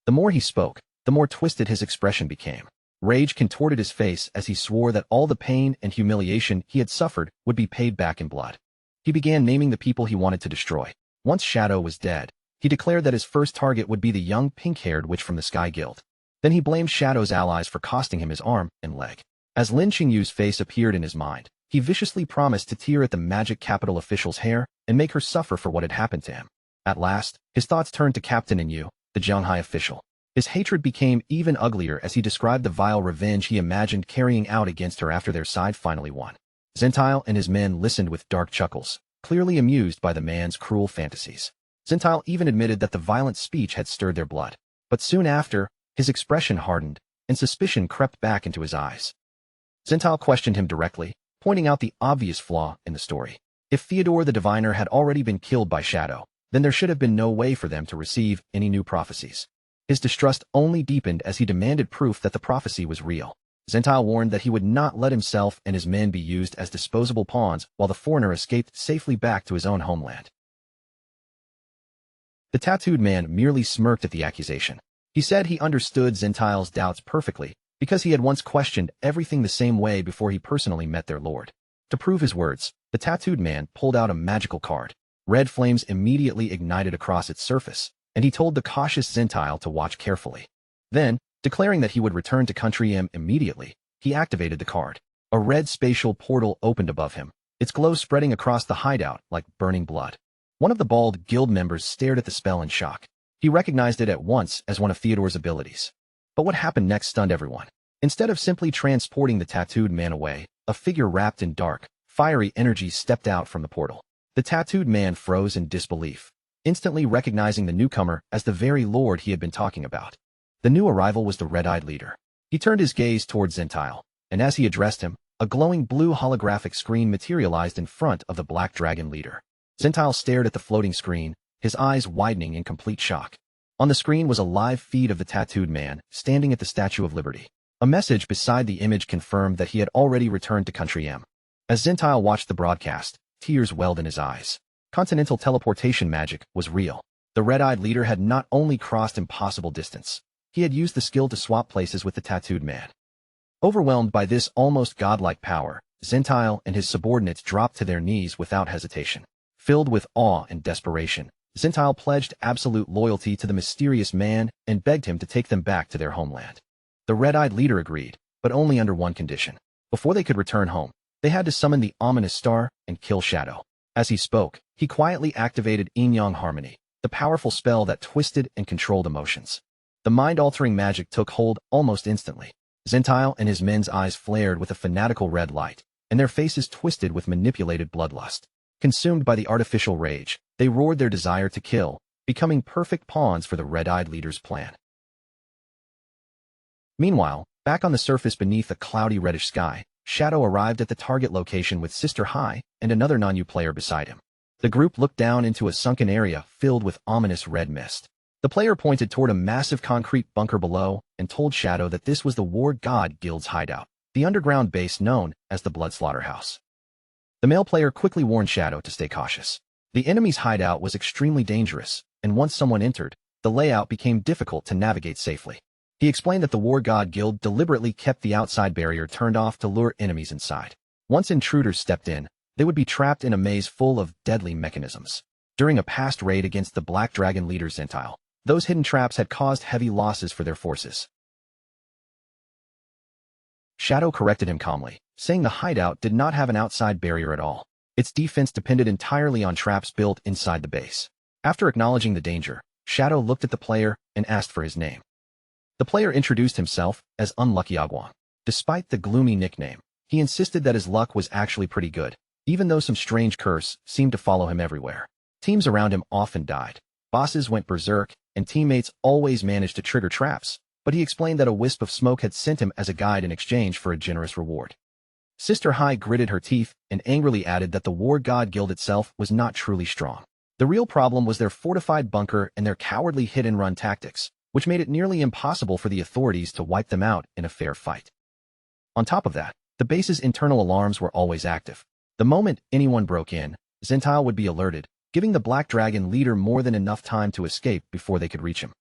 The more he spoke, the more twisted his expression became. Rage contorted his face as he swore that all the pain and humiliation he had suffered would be paid back in blood. He began naming the people he wanted to destroy. Once Shadow was dead, he declared that his first target would be the young pink-haired witch from the Sky Guild. Then he blamed Shadow's allies for costing him his arm and leg. As Lin Qingyu's face appeared in his mind, he viciously promised to tear at the Magic Capital official's hair and make her suffer for what had happened to him. At last, his thoughts turned to Captain Yu, the Zhanghai official. His hatred became even uglier as he described the vile revenge he imagined carrying out against her after their side finally won. Zentile and his men listened with dark chuckles, clearly amused by the man's cruel fantasies. Zentile even admitted that the violent speech had stirred their blood. But soon after, his expression hardened, and suspicion crept back into his eyes. Zentile questioned him directly, pointing out the obvious flaw in the story. If Theodore the Diviner had already been killed by Shadow, then there should have been no way for them to receive any new prophecies. His distrust only deepened as he demanded proof that the prophecy was real. Zentile warned that he would not let himself and his men be used as disposable pawns while the foreigner escaped safely back to his own homeland. The tattooed man merely smirked at the accusation. He said he understood Zentile's doubts perfectly, because he had once questioned everything the same way before he personally met their lord. To prove his words, the tattooed man pulled out a magical card. Red flames immediately ignited across its surface, and he told the cautious Zentile to watch carefully. Then, declaring that he would return to Country M immediately, he activated the card. A red spatial portal opened above him, its glow spreading across the hideout like burning blood. One of the bald guild members stared at the spell in shock. He recognized it at once as one of Theodore's abilities. But what happened next stunned everyone. Instead of simply transporting the tattooed man away, a figure wrapped in dark, fiery energy stepped out from the portal. The tattooed man froze in disbelief. instantly recognizing the newcomer as the very lord he had been talking about. The new arrival was the red-eyed leader. He turned his gaze towards Zentile, and as he addressed him, a glowing blue holographic screen materialized in front of the Black Dragon leader. Zentile stared at the floating screen, his eyes widening in complete shock. On the screen was a live feed of the tattooed man, standing at the Statue of Liberty. A message beside the image confirmed that he had already returned to Country M. As Zentile watched the broadcast, tears welled in his eyes. Continental teleportation magic was real. The red-eyed leader had not only crossed impossible distance, he had used the skill to swap places with the tattooed man. Overwhelmed by this almost godlike power, Zentile and his subordinates dropped to their knees without hesitation. Filled with awe and desperation, Zentile pledged absolute loyalty to the mysterious man and begged him to take them back to their homeland. The red-eyed leader agreed, but only under one condition. Before they could return home, they had to summon the ominous star and kill Shadow. As he spoke, he quietly activated Yin-Yang Harmony, the powerful spell that twisted and controlled emotions. The mind-altering magic took hold almost instantly. Zentile and his men's eyes flared with a fanatical red light, and their faces twisted with manipulated bloodlust. Consumed by the artificial rage, they roared their desire to kill, becoming perfect pawns for the red-eyed leader's plan. Meanwhile, back on the surface beneath a cloudy reddish sky, Shadow arrived at the target location with Sister Hai and another non-U player beside him. The group looked down into a sunken area filled with ominous red mist. The player pointed toward a massive concrete bunker below and told Shadow that this was the War God Guild's hideout, the underground base known as the Blood Slaughterhouse. The male player quickly warned Shadow to stay cautious. The enemy's hideout was extremely dangerous, and once someone entered, the layout became difficult to navigate safely. He explained that the War God Guild deliberately kept the outside barrier turned off to lure enemies inside. Once intruders stepped in, they would be trapped in a maze full of deadly mechanisms. During a past raid against the Black Dragon leader Zentile, those hidden traps had caused heavy losses for their forces. Shadow corrected him calmly, saying the hideout did not have an outside barrier at all. Its defense depended entirely on traps built inside the base. After acknowledging the danger, Shadow looked at the player and asked for his name. The player introduced himself as Unlucky Agwang. Despite the gloomy nickname, he insisted that his luck was actually pretty good, even though some strange curse seemed to follow him everywhere. Teams around him often died. Bosses went berserk, and teammates always managed to trigger traps, but he explained that a wisp of smoke had sent him as a guide in exchange for a generous reward. Sister Hai gritted her teeth and angrily added that the War God Guild itself was not truly strong. The real problem was their fortified bunker and their cowardly hit-and-run tactics, which made it nearly impossible for the authorities to wipe them out in a fair fight. On top of that, the base's internal alarms were always active. The moment anyone broke in, Zentile would be alerted, giving the Black Dragon leader more than enough time to escape before they could reach him.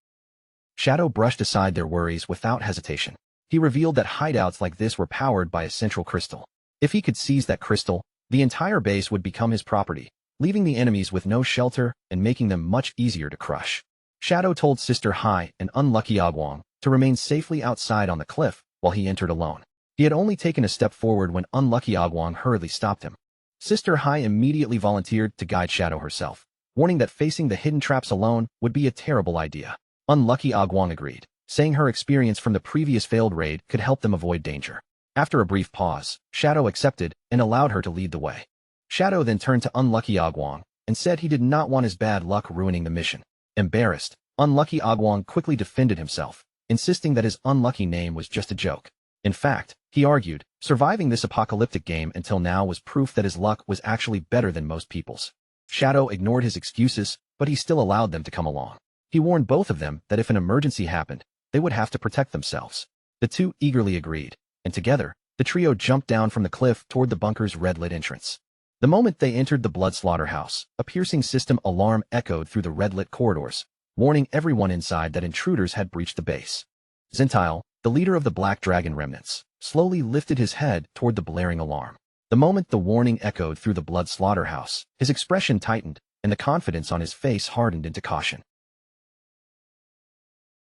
Shadow brushed aside their worries without hesitation. He revealed that hideouts like this were powered by a central crystal. If he could seize that crystal, the entire base would become his property, leaving the enemies with no shelter and making them much easier to crush. Shadow told Sister Hai and Unlucky Agwang to remain safely outside on the cliff while he entered alone. He had only taken a step forward when Unlucky Agwang hurriedly stopped him. Sister Hai immediately volunteered to guide Shadow herself, warning that facing the hidden traps alone would be a terrible idea. Unlucky Agwang agreed, saying her experience from the previous failed raid could help them avoid danger. After a brief pause, Shadow accepted and allowed her to lead the way. Shadow then turned to Unlucky Agwang and said he did not want his bad luck ruining the mission. Embarrassed, Unlucky Agwang quickly defended himself, insisting that his unlucky name was just a joke. In fact, he argued, surviving this apocalyptic game until now was proof that his luck was actually better than most people's. Shadow ignored his excuses, but he still allowed them to come along. He warned both of them that if an emergency happened, they would have to protect themselves. The two eagerly agreed, and together, the trio jumped down from the cliff toward the bunker's red-lit entrance. The moment they entered the Blood Slaughterhouse, a piercing system alarm echoed through the red-lit corridors, warning everyone inside that intruders had breached the base. Zentile, the leader of the Black Dragon remnants, slowly lifted his head toward the blaring alarm. The moment the warning echoed through the Blood Slaughterhouse, his expression tightened, and the confidence on his face hardened into caution.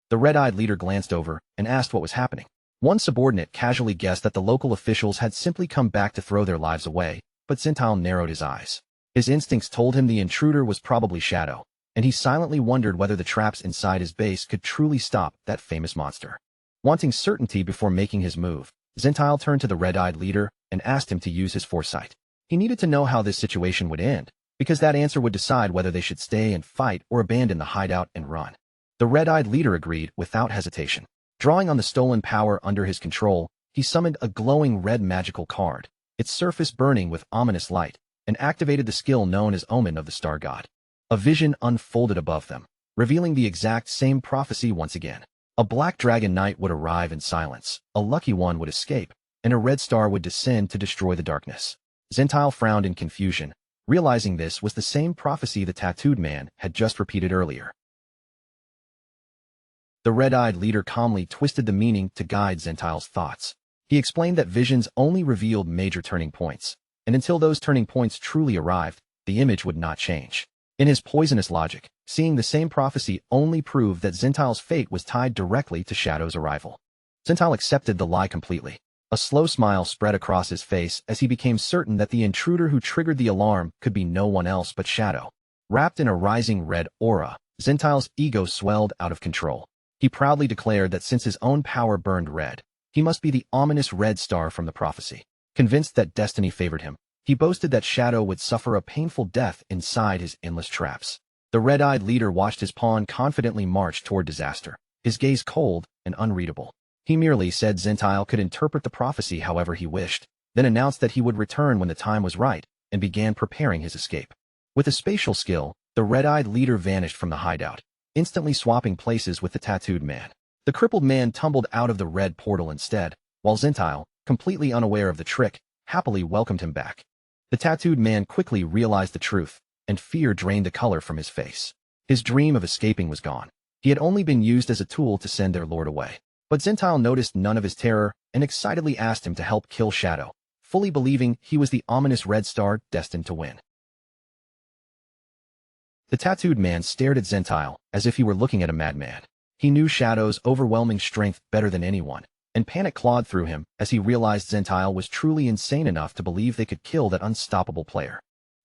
The red-eyed leader glanced over and asked what was happening. One subordinate casually guessed that the local officials had simply come back to throw their lives away, but Zentile narrowed his eyes. His instincts told him the intruder was probably Shadow, and he silently wondered whether the traps inside his base could truly stop that famous monster. Wanting certainty before making his move, Zentile turned to the red-eyed leader and asked him to use his foresight. He needed to know how this situation would end, because that answer would decide whether they should stay and fight or abandon the hideout and run. The red-eyed leader agreed without hesitation. Drawing on the stolen power under his control, he summoned a glowing red magical card, its surface burning with ominous light, and activated the skill known as Omen of the Star God. A vision unfolded above them, revealing the exact same prophecy once again. A black dragon knight would arrive in silence, a lucky one would escape, and a red star would descend to destroy the darkness. Zentile frowned in confusion, realizing this was the same prophecy the tattooed man had just repeated earlier. The red-eyed leader calmly twisted the meaning to guide Zentile's thoughts. He explained that visions only revealed major turning points, and until those turning points truly arrived, the image would not change. In his poisonous logic, seeing the same prophecy only proved that Zentile's fate was tied directly to Shadow's arrival. Zentile accepted the lie completely. A slow smile spread across his face as he became certain that the intruder who triggered the alarm could be no one else but Shadow. Wrapped in a rising red aura, Zentile's ego swelled out of control. He proudly declared that since his own power burned red, he must be the ominous red star from the prophecy. Convinced that destiny favored him, he boasted that Shadow would suffer a painful death inside his endless traps. The red-eyed leader watched his pawn confidently march toward disaster, his gaze cold and unreadable. He merely said Zentile could interpret the prophecy however he wished, then announced that he would return when the time was right, and began preparing his escape. With a spatial skill, the red-eyed leader vanished from the hideout, instantly swapping places with the tattooed man. The crippled man tumbled out of the red portal instead, while Zentile, completely unaware of the trick, happily welcomed him back. The tattooed man quickly realized the truth, and fear drained the color from his face. His dream of escaping was gone. He had only been used as a tool to send their lord away. But Zentile noticed none of his terror and excitedly asked him to help kill Shadow, fully believing he was the ominous red star destined to win. The tattooed man stared at Zentile as if he were looking at a madman. He knew Shadow's overwhelming strength better than anyone, and panic clawed through him as he realized Zentile was truly insane enough to believe they could kill that unstoppable player.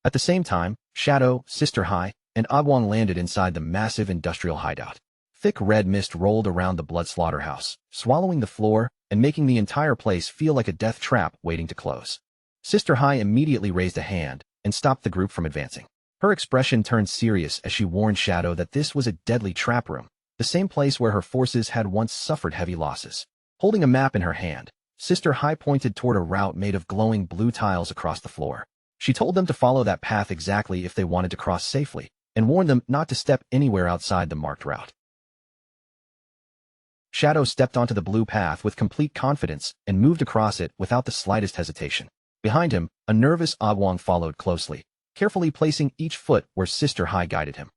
At the same time, Shadow, Sister Hai, and Agwong landed inside the massive industrial hideout. Thick red mist rolled around the blood slaughterhouse, swallowing the floor and making the entire place feel like a death trap waiting to close. Sister Hai immediately raised a hand and stopped the group from advancing. Her expression turned serious as she warned Shadow that this was a deadly trap room, the same place where her forces had once suffered heavy losses. Holding a map in her hand, Sister Hai pointed toward a route made of glowing blue tiles across the floor. She told them to follow that path exactly if they wanted to cross safely, and warned them not to step anywhere outside the marked route. Shadow stepped onto the blue path with complete confidence and moved across it without the slightest hesitation. Behind him, a nervous Agwong followed closely, carefully placing each foot where Sister Hai guided him.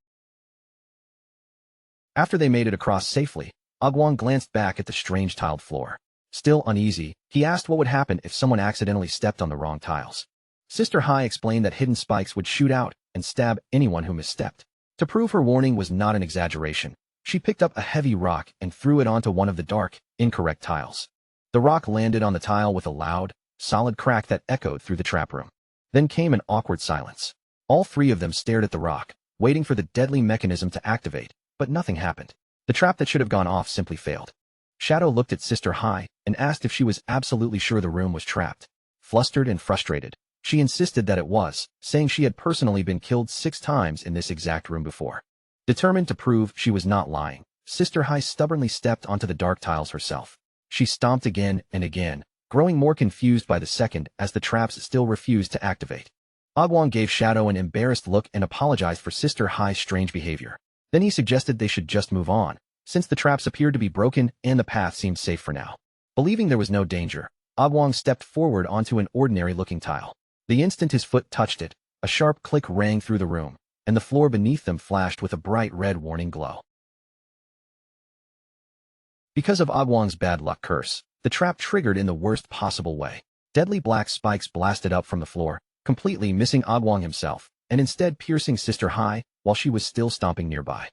After they made it across safely, Agwong glanced back at the strange tiled floor. Still uneasy, he asked what would happen if someone accidentally stepped on the wrong tiles. Sister Hai explained that hidden spikes would shoot out and stab anyone who misstepped. To prove her warning was not an exaggeration, she picked up a heavy rock and threw it onto one of the dark, incorrect tiles. The rock landed on the tile with a loud, solid crack that echoed through the trap room. Then came an awkward silence. All three of them stared at the rock, waiting for the deadly mechanism to activate, but nothing happened. The trap that should have gone off simply failed. Shadow looked at Sister Hai and asked if she was absolutely sure the room was trapped. Flustered and frustrated, she insisted that it was, saying she had personally been killed 6 times in this exact room before. Determined to prove she was not lying, Sister Hai stubbornly stepped onto the dark tiles herself. She stomped again and again, growing more confused by the second as the traps still refused to activate. Agwong gave Shadow an embarrassed look and apologized for Sister Hai's strange behavior. Then he suggested they should just move on, since the traps appeared to be broken and the path seemed safe for now. Believing there was no danger, Agwong stepped forward onto an ordinary-looking tile. The instant his foot touched it, a sharp click rang through the room, and the floor beneath them flashed with a bright red warning glow. Because of Agwong's bad luck curse, the trap triggered in the worst possible way. Deadly black spikes blasted up from the floor, completely missing Agwong himself, and instead piercing Sister Hai while she was still stomping nearby.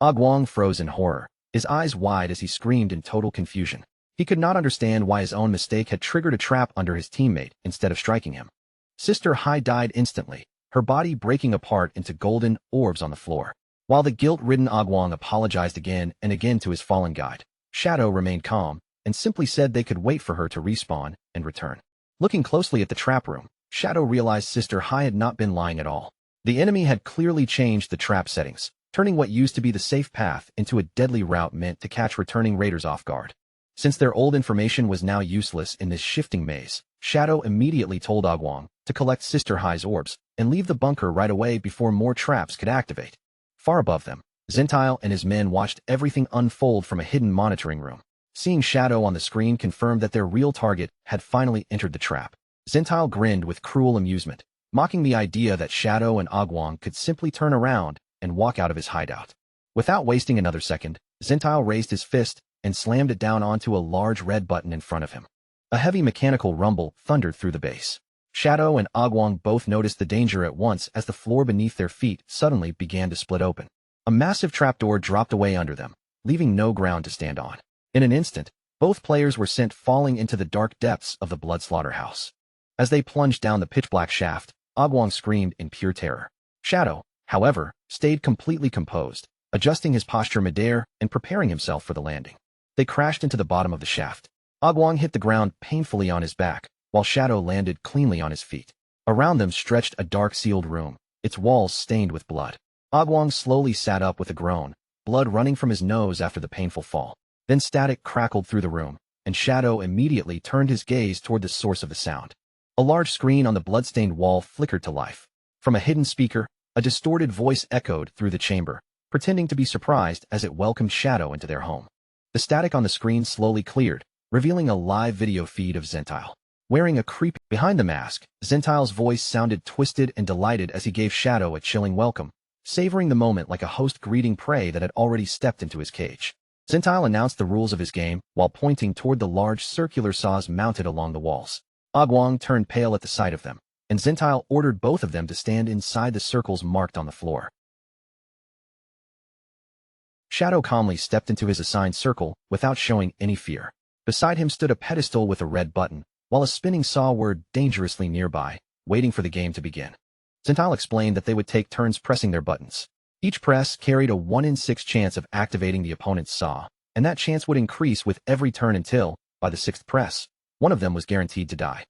Agwong froze in horror, his eyes wide as he screamed in total confusion. He could not understand why his own mistake had triggered a trap under his teammate instead of striking him. Sister Hai died instantly, her body breaking apart into golden orbs on the floor. While the guilt-ridden Agwong apologized again and again to his fallen guide, Shadow remained calm and simply said they could wait for her to respawn and return. Looking closely at the trap room, Shadow realized Sister Hai had not been lying at all. The enemy had clearly changed the trap settings, turning what used to be the safe path into a deadly route meant to catch returning raiders off guard. Since their old information was now useless in this shifting maze, Shadow immediately told Agwong to collect Sister Hai's orbs and leave the bunker right away before more traps could activate. Far above them, Zentile and his men watched everything unfold from a hidden monitoring room. Seeing Shadow on the screen confirmed that their real target had finally entered the trap. Zentile grinned with cruel amusement, mocking the idea that Shadow and Agwong could simply turn around and walk out of his hideout. Without wasting another second, Zentile raised his fist and slammed it down onto a large red button in front of him. A heavy mechanical rumble thundered through the base. Shadow and Agwong both noticed the danger at once as the floor beneath their feet suddenly began to split open. A massive trapdoor dropped away under them, leaving no ground to stand on. In an instant, both players were sent falling into the dark depths of the blood slaughterhouse. As they plunged down the pitch-black shaft, Agwong screamed in pure terror. Shadow, however, stayed completely composed, adjusting his posture midair and preparing himself for the landing. They crashed into the bottom of the shaft. Agwong hit the ground painfully on his back, while Shadow landed cleanly on his feet. Around them stretched a dark sealed room, its walls stained with blood. Agwong slowly sat up with a groan, blood running from his nose after the painful fall. Then static crackled through the room, and Shadow immediately turned his gaze toward the source of the sound. A large screen on the blood-stained wall flickered to life. From a hidden speaker, a distorted voice echoed through the chamber, pretending to be surprised as it welcomed Shadow into their home. The static on the screen slowly cleared, revealing a live video feed of Zentile. Wearing a creepy behind the mask, Zentile's voice sounded twisted and delighted as he gave Shadow a chilling welcome, savoring the moment like a host greeting prey that had already stepped into his cage. Zentile announced the rules of his game while pointing toward the large circular saws mounted along the walls. Agwong turned pale at the sight of them, and Zentile ordered both of them to stand inside the circles marked on the floor. Shadow calmly stepped into his assigned circle without showing any fear. Beside him stood a pedestal with a red button, while a spinning saw whirred dangerously nearby, waiting for the game to begin. Zentile explained that they would take turns pressing their buttons. Each press carried a 1 in 6 chance of activating the opponent's saw, and that chance would increase with every turn until, by the 6th press, one of them was guaranteed to die.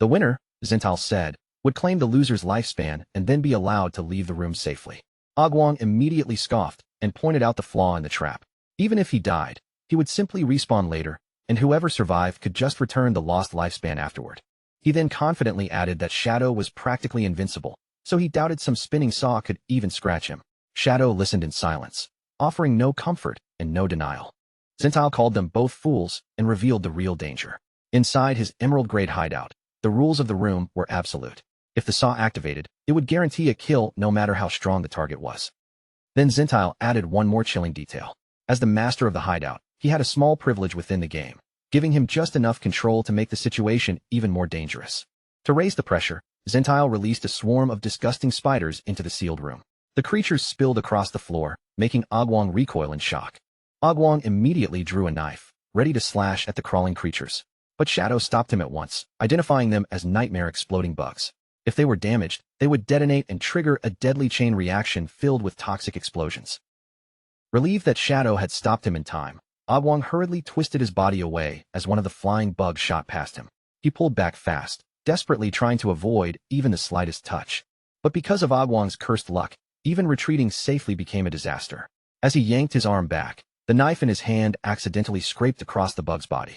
The winner, Zentile said, would claim the loser's lifespan and then be allowed to leave the room safely. Agwong immediately scoffed and pointed out the flaw in the trap. Even if he died, he would simply respawn later, and whoever survived could just return the lost lifespan afterward. He then confidently added that Shadow was practically invincible, so he doubted some spinning saw could even scratch him. Shadow listened in silence, offering no comfort and no denial. Zentile called them both fools and revealed the real danger. Inside his emerald-grade hideout, the rules of the room were absolute. If the saw activated, it would guarantee a kill no matter how strong the target was. Then Zentile added one more chilling detail. As the master of the hideout, he had a small privilege within the game, giving him just enough control to make the situation even more dangerous. To raise the pressure, Zentile released a swarm of disgusting spiders into the sealed room. The creatures spilled across the floor, making Agwong recoil in shock. Agwong immediately drew a knife, ready to slash at the crawling creatures. But Shadow stopped him at once, identifying them as nightmare exploding bugs. If they were damaged, they would detonate and trigger a deadly chain reaction filled with toxic explosions. Relieved that Shadow had stopped him in time, Agwong hurriedly twisted his body away as one of the flying bugs shot past him. He pulled back fast, desperately trying to avoid even the slightest touch. But because of Agwong's cursed luck, even retreating safely became a disaster. As he yanked his arm back, the knife in his hand accidentally scraped across the bug's body.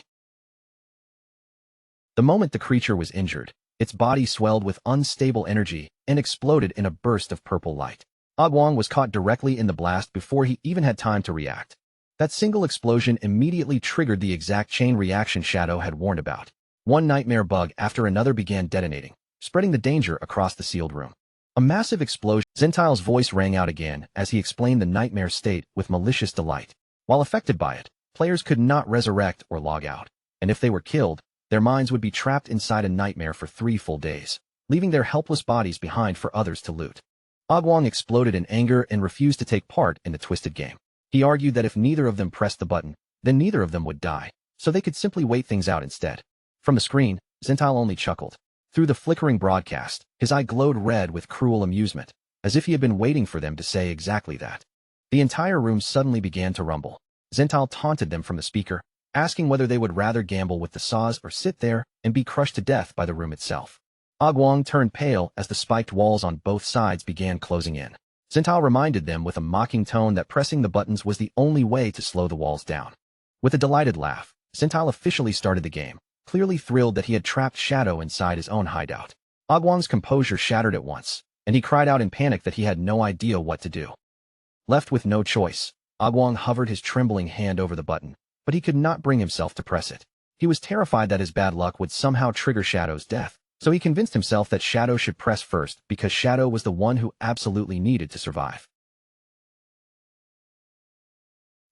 The moment the creature was injured, its body swelled with unstable energy and exploded in a burst of purple light. Agwong was caught directly in the blast before he even had time to react. That single explosion immediately triggered the exact chain reaction Shadow had warned about. One nightmare bug after another began detonating, spreading the danger across the sealed room. A massive explosion. Zentile's voice rang out again as he explained the nightmare state with malicious delight. While affected by it, players could not resurrect or log out, and if they were killed, their minds would be trapped inside a nightmare for 3 full days, leaving their helpless bodies behind for others to loot. Agwong exploded in anger and refused to take part in the twisted game. He argued that if neither of them pressed the button, then neither of them would die, so they could simply wait things out instead. From the screen, Zentile only chuckled. Through the flickering broadcast, his eye glowed red with cruel amusement, as if he had been waiting for them to say exactly that. The entire room suddenly began to rumble. Zentile taunted them from the speaker, asking whether they would rather gamble with the saws or sit there and be crushed to death by the room itself. Wang turned pale as the spiked walls on both sides began closing in. Zentao reminded them with a mocking tone that pressing the buttons was the only way to slow the walls down. With a delighted laugh, Zentao officially started the game, clearly thrilled that he had trapped Shadow inside his own hideout. Wang's composure shattered at once, and he cried out in panic that he had no idea what to do. Left with no choice, Wang hovered his trembling hand over the button, but he could not bring himself to press it. He was terrified that his bad luck would somehow trigger Shadow's death, so he convinced himself that Shadow should press first because Shadow was the one who absolutely needed to survive.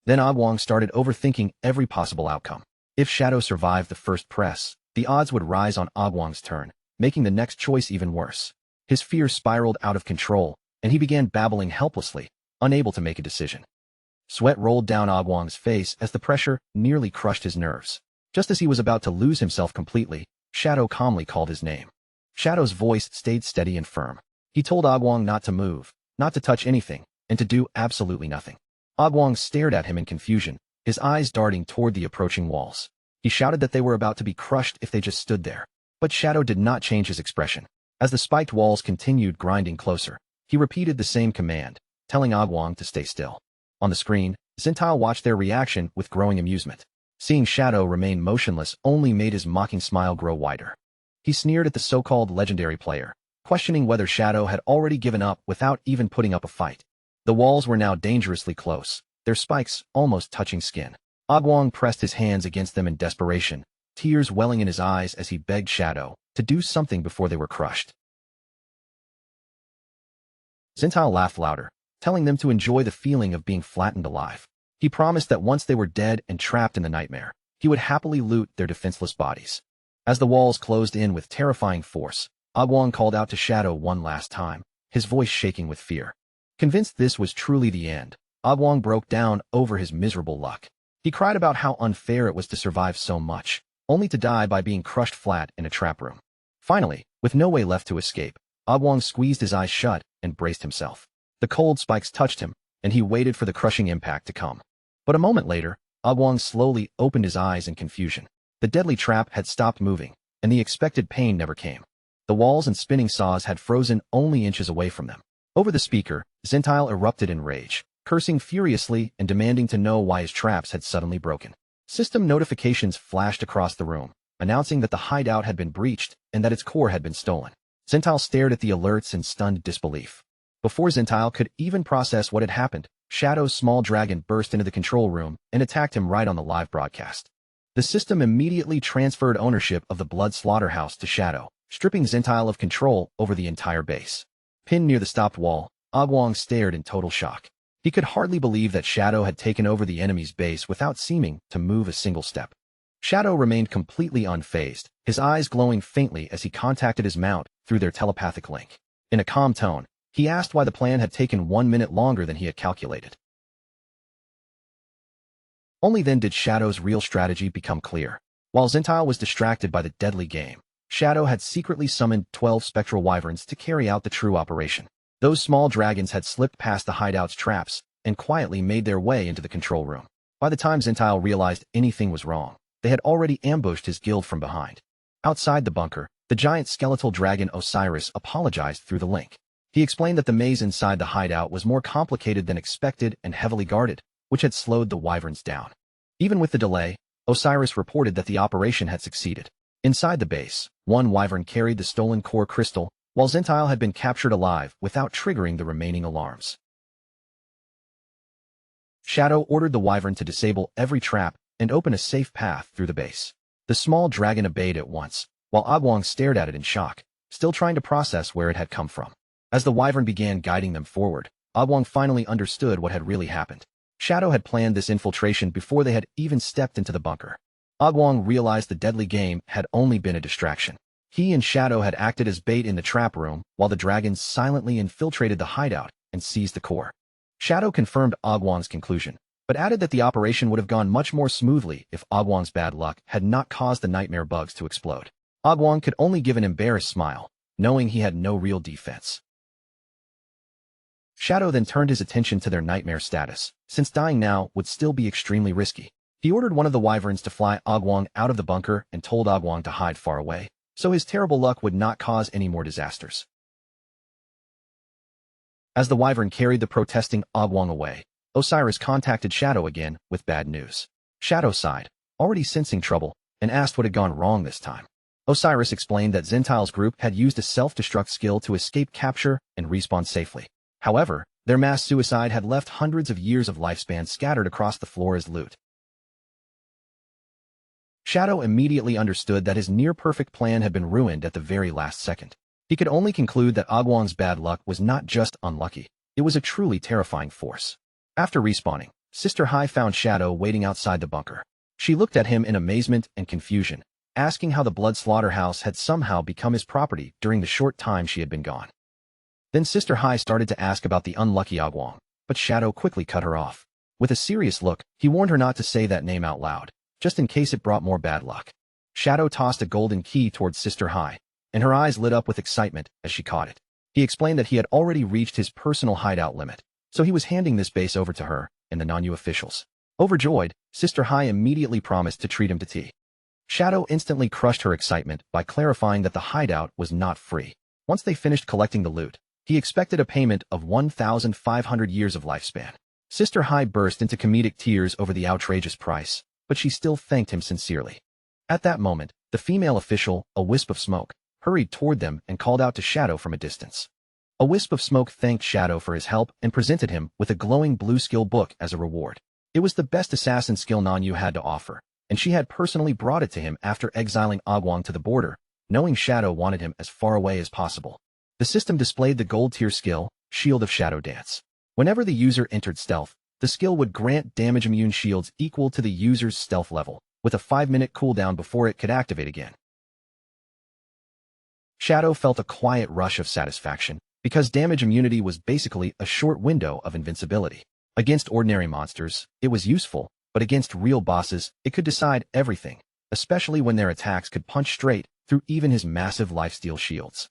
Then Wang started overthinking every possible outcome. If Shadow survived the first press, the odds would rise on Wang's turn, making the next choice even worse. His fear spiraled out of control, and he began babbling helplessly, unable to make a decision. Sweat rolled down Wang's face as the pressure nearly crushed his nerves. Just as he was about to lose himself completely, Shadow calmly called his name. Shadow's voice stayed steady and firm. He told Wang not to move, not to touch anything, and to do absolutely nothing. Wang stared at him in confusion, his eyes darting toward the approaching walls. He shouted that they were about to be crushed if they just stood there. But Shadow did not change his expression. As the spiked walls continued grinding closer, he repeated the same command, telling Wang to stay still. On the screen, Zentao watched their reaction with growing amusement. Seeing Shadow remain motionless only made his mocking smile grow wider. He sneered at the so-called legendary player, questioning whether Shadow had already given up without even putting up a fight. The walls were now dangerously close, their spikes almost touching skin. Wang pressed his hands against them in desperation, tears welling in his eyes as he begged Shadow to do something before they were crushed. Zentao laughed louder, telling them to enjoy the feeling of being flattened alive. He promised that once they were dead and trapped in the nightmare, he would happily loot their defenseless bodies. As the walls closed in with terrifying force, Wang called out to Shadow one last time, his voice shaking with fear. Convinced this was truly the end, Wang broke down over his miserable luck. He cried about how unfair it was to survive so much, only to die by being crushed flat in a trap room. Finally, with no way left to escape, Wang squeezed his eyes shut and braced himself. The cold spikes touched him, and he waited for the crushing impact to come. But a moment later, Wang slowly opened his eyes in confusion. The deadly trap had stopped moving, and the expected pain never came. The walls and spinning saws had frozen only inches away from them. Over the speaker, Zentile erupted in rage, cursing furiously and demanding to know why his traps had suddenly broken. System notifications flashed across the room, announcing that the hideout had been breached and that its core had been stolen. Zentile stared at the alerts in stunned disbelief. Before Zentile could even process what had happened, Shadow's small dragon burst into the control room and attacked him right on the live broadcast. The system immediately transferred ownership of the Blood Slaughterhouse to Shadow, stripping Zentile of control over the entire base. Pinned near the stopped wall, Wang stared in total shock. He could hardly believe that Shadow had taken over the enemy's base without seeming to move a single step. Shadow remained completely unfazed, his eyes glowing faintly as he contacted his mount through their telepathic link. In a calm tone, he asked why the plan had taken 1 minute longer than he had calculated. Only then did Shadow's real strategy become clear. While Zentile was distracted by the deadly game, Shadow had secretly summoned 12 spectral wyverns to carry out the true operation. Those small dragons had slipped past the hideout's traps and quietly made their way into the control room. By the time Zentile realized anything was wrong, they had already ambushed his guild from behind. Outside the bunker, the giant skeletal dragon Osiris apologized through the link. He explained that the maze inside the hideout was more complicated than expected and heavily guarded, which had slowed the wyverns down. Even with the delay, Osiris reported that the operation had succeeded. Inside the base, one wyvern carried the stolen core crystal, while Zentile had been captured alive without triggering the remaining alarms. Shadow ordered the wyvern to disable every trap and open a safe path through the base. The small dragon obeyed at once, while Wang stared at it in shock, still trying to process where it had come from. As the wyvern began guiding them forward, Wang finally understood what had really happened. Shadow had planned this infiltration before they had even stepped into the bunker. Wang realized the deadly game had only been a distraction. He and Shadow had acted as bait in the trap room while the dragons silently infiltrated the hideout and seized the core. Shadow confirmed Wang's conclusion, but added that the operation would have gone much more smoothly if Wang's bad luck had not caused the nightmare bugs to explode. Wang could only give an embarrassed smile, knowing he had no real defense. Shadow then turned his attention to their nightmare status, since dying now would still be extremely risky. He ordered one of the wyverns to fly Wang out of the bunker and told Wang to hide far away, so his terrible luck would not cause any more disasters. As the wyvern carried the protesting Agwong away, Osiris contacted Shadow again with bad news. Shadow sighed, already sensing trouble, and asked what had gone wrong this time. Osiris explained that Zentile's group had used a self-destruct skill to escape capture and respawn safely. However, their mass suicide had left hundreds of years of lifespan scattered across the floor as loot. Shadow immediately understood that his near-perfect plan had been ruined at the very last second. He could only conclude that Agwong's bad luck was not just unlucky, it was a truly terrifying force. After respawning, Sister Hai found Shadow waiting outside the bunker. She looked at him in amazement and confusion, asking how the blood slaughterhouse had somehow become his property during the short time she had been gone. Then Sister Hai started to ask about the unlucky Agwong, but Shadow quickly cut her off. With a serious look, he warned her not to say that name out loud, just in case it brought more bad luck. Shadow tossed a golden key towards Sister Hai, and her eyes lit up with excitement as she caught it. He explained that he had already reached his personal hideout limit, so he was handing this base over to her and the Nanyu officials. Overjoyed, Sister Hai immediately promised to treat him to tea. Shadow instantly crushed her excitement by clarifying that the hideout was not free. Once they finished collecting the loot, he expected a payment of 1,500 years of lifespan. Sister Hai burst into comedic tears over the outrageous price, but she still thanked him sincerely. At that moment, the female official, a wisp of smoke, hurried toward them and called out to Shadow from a distance. A wisp of smoke thanked Shadow for his help and presented him with a glowing blue skill book as a reward. It was the best assassin skill Nanyu had to offer, and she had personally brought it to him after exiling Agwong to the border, knowing Shadow wanted him as far away as possible. The system displayed the gold tier skill, Shield of Shadow Dance. Whenever the user entered stealth, the skill would grant damage immune shields equal to the user's stealth level, with a 5-minute cooldown before it could activate again. Shadow felt a quiet rush of satisfaction, because damage immunity was basically a short window of invincibility. Against ordinary monsters, it was useful, but against real bosses, it could decide everything, especially when their attacks could punch straight through even his massive lifesteal shields.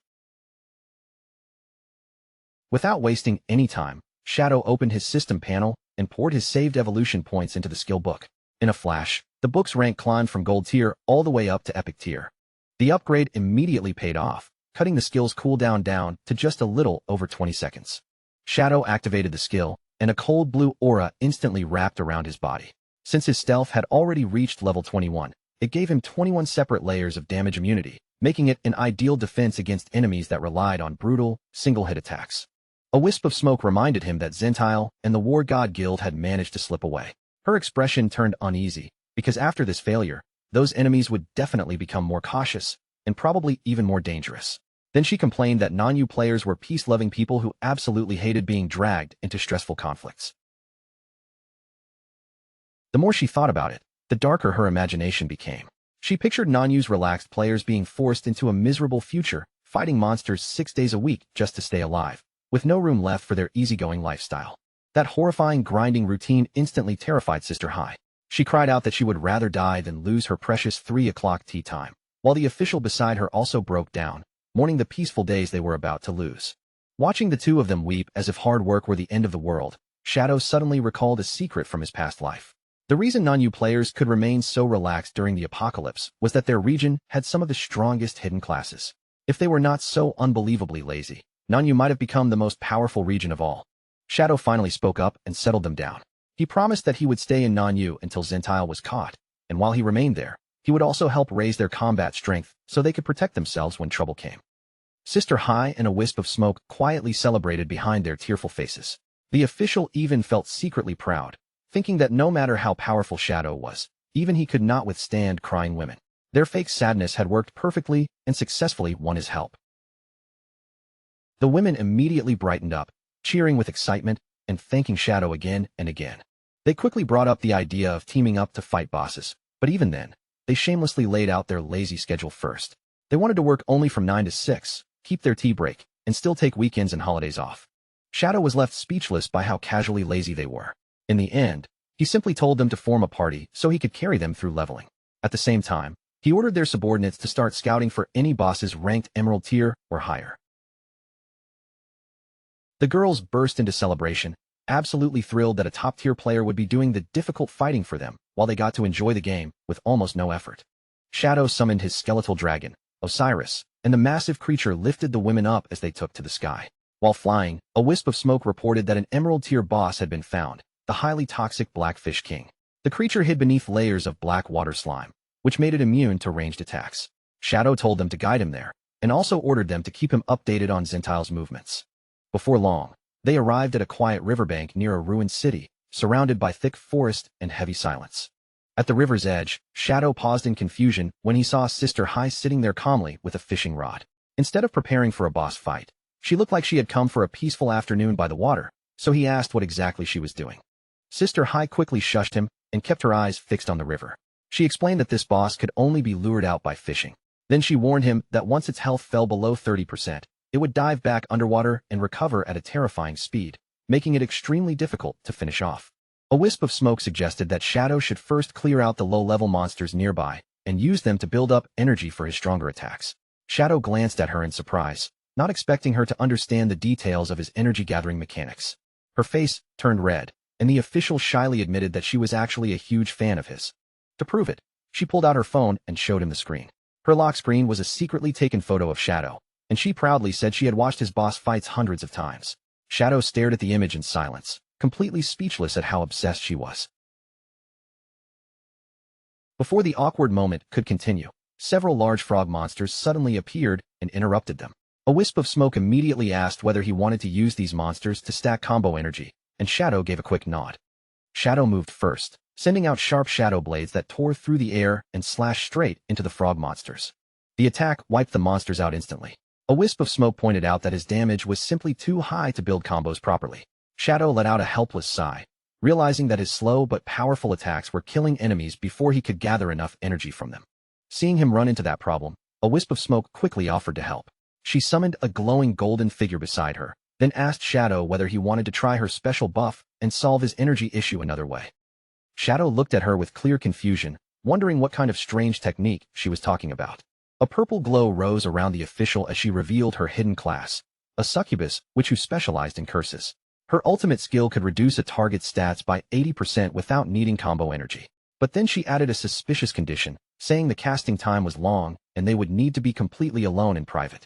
Without wasting any time, Shadow opened his system panel and poured his saved evolution points into the skill book. In a flash, the book's rank climbed from gold tier all the way up to epic tier. The upgrade immediately paid off, cutting the skill's cooldown down to just a little over 20 seconds. Shadow activated the skill, and a cold blue aura instantly wrapped around his body. Since his stealth had already reached level 21, it gave him 21 separate layers of damage immunity, making it an ideal defense against enemies that relied on brutal, single-hit attacks. A wisp of smoke reminded him that Zentile and the War God Guild had managed to slip away. Her expression turned uneasy, because after this failure, those enemies would definitely become more cautious, and probably even more dangerous. Then she complained that Nanyu players were peace-loving people who absolutely hated being dragged into stressful conflicts. The more she thought about it, the darker her imagination became. She pictured Nanyu's relaxed players being forced into a miserable future, fighting monsters 6 days a week just to stay alive, with no room left for their easygoing lifestyle. That horrifying grinding routine instantly terrified Sister Hai. She cried out that she would rather die than lose her precious 3 o'clock tea time, while the official beside her also broke down, mourning the peaceful days they were about to lose. Watching the two of them weep as if hard work were the end of the world, Shadow suddenly recalled a secret from his past life. The reason Nanyu players could remain so relaxed during the apocalypse was that their region had some of the strongest hidden classes. If they were not so unbelievably lazy, Nanyu might have become the most powerful region of all. Shadow finally spoke up and settled them down. He promised that he would stay in Nanyu until Zentile was caught, and while he remained there, he would also help raise their combat strength so they could protect themselves when trouble came. Sister Hai and a wisp of smoke quietly celebrated behind their tearful faces. The official even felt secretly proud, thinking that no matter how powerful Shadow was, even he could not withstand crying women. Their fake sadness had worked perfectly and successfully won his help. The women immediately brightened up, cheering with excitement and thanking Shadow again and again. They quickly brought up the idea of teaming up to fight bosses, but even then, they shamelessly laid out their lazy schedule first. They wanted to work only from 9 to 6, keep their tea break, and still take weekends and holidays off. Shadow was left speechless by how casually lazy they were. In the end, he simply told them to form a party so he could carry them through leveling. At the same time, he ordered their subordinates to start scouting for any bosses ranked Emerald tier or higher. The girls burst into celebration, absolutely thrilled that a top-tier player would be doing the difficult fighting for them while they got to enjoy the game with almost no effort. Shadow summoned his skeletal dragon, Osiris, and the massive creature lifted the women up as they took to the sky. While flying, a wisp of smoke reported that an emerald-tier boss had been found, the highly toxic Blackfish King. The creature hid beneath layers of black water slime, which made it immune to ranged attacks. Shadow told them to guide him there, and also ordered them to keep him updated on Zentile's movements. Before long, they arrived at a quiet riverbank near a ruined city, surrounded by thick forest and heavy silence. At the river's edge, Shadow paused in confusion when he saw Sister Hai sitting there calmly with a fishing rod. Instead of preparing for a boss fight, she looked like she had come for a peaceful afternoon by the water, so he asked what exactly she was doing. Sister Hai quickly shushed him and kept her eyes fixed on the river. She explained that this boss could only be lured out by fishing. Then she warned him that once its health fell below 30%, it would dive back underwater and recover at a terrifying speed, making it extremely difficult to finish off. A wisp of smoke suggested that Shadow should first clear out the low-level monsters nearby and use them to build up energy for his stronger attacks. Shadow glanced at her in surprise, not expecting her to understand the details of his energy-gathering mechanics. Her face turned red, and the official shyly admitted that she was actually a huge fan of his. To prove it, she pulled out her phone and showed him the screen. Her lock screen was a secretly taken photo of Shadow, and she proudly said she had watched his boss fights hundreds of times. Shadow stared at the image in silence, completely speechless at how obsessed she was. Before the awkward moment could continue, several large frog monsters suddenly appeared and interrupted them. A wisp of smoke immediately asked whether he wanted to use these monsters to stack combo energy, and Shadow gave a quick nod. Shadow moved first, sending out sharp shadow blades that tore through the air and slashed straight into the frog monsters. The attack wiped the monsters out instantly. A wisp of smoke pointed out that his damage was simply too high to build combos properly. Shadow let out a helpless sigh, realizing that his slow but powerful attacks were killing enemies before he could gather enough energy from them. Seeing him run into that problem, a wisp of smoke quickly offered to help. She summoned a glowing golden figure beside her, then asked Shadow whether he wanted to try her special buff and solve his energy issue another way. Shadow looked at her with clear confusion, wondering what kind of strange technique she was talking about. A purple glow rose around the official as she revealed her hidden class, a succubus who specialized in curses. Her ultimate skill could reduce a target's stats by 80% without needing combo energy. But then she added a suspicious condition, saying the casting time was long and they would need to be completely alone in private.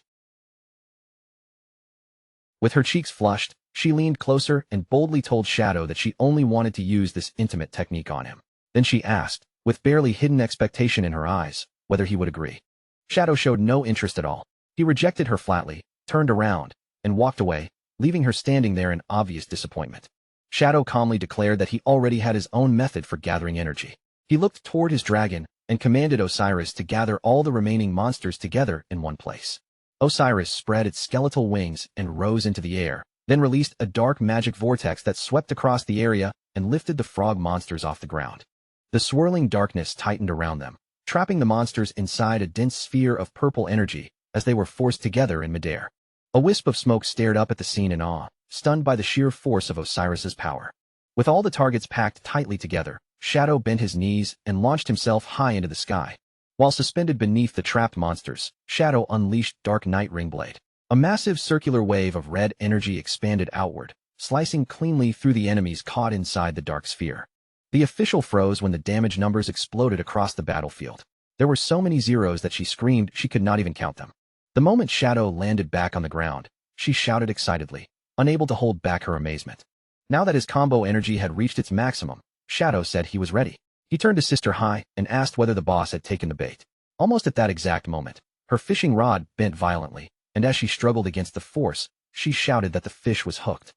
With her cheeks flushed, she leaned closer and boldly told Shadow that she only wanted to use this intimate technique on him. Then she asked, with barely hidden expectation in her eyes, whether he would agree. Shadow showed no interest at all. He rejected her flatly, turned around, and walked away, leaving her standing there in obvious disappointment. Shadow calmly declared that he already had his own method for gathering energy. He looked toward his dragon and commanded Osiris to gather all the remaining monsters together in one place. Osiris spread its skeletal wings and rose into the air, then released a dark magic vortex that swept across the area and lifted the frog monsters off the ground. The swirling darkness tightened around them, trapping the monsters inside a dense sphere of purple energy as they were forced together in midair. A wisp of smoke stared up at the scene in awe, stunned by the sheer force of Osiris's power. With all the targets packed tightly together, Shadow bent his knees and launched himself high into the sky. While suspended beneath the trapped monsters, Shadow unleashed Dark Night Ringblade. A massive circular wave of red energy expanded outward, slicing cleanly through the enemies caught inside the dark sphere. The official froze when the damage numbers exploded across the battlefield. There were so many zeros that she screamed she could not even count them. The moment Shadow landed back on the ground, she shouted excitedly, unable to hold back her amazement. Now that his combo energy had reached its maximum, Shadow said he was ready. He turned to Sister Hai and asked whether the boss had taken the bait. Almost at that exact moment, her fishing rod bent violently, and as she struggled against the force, she shouted that the fish was hooked.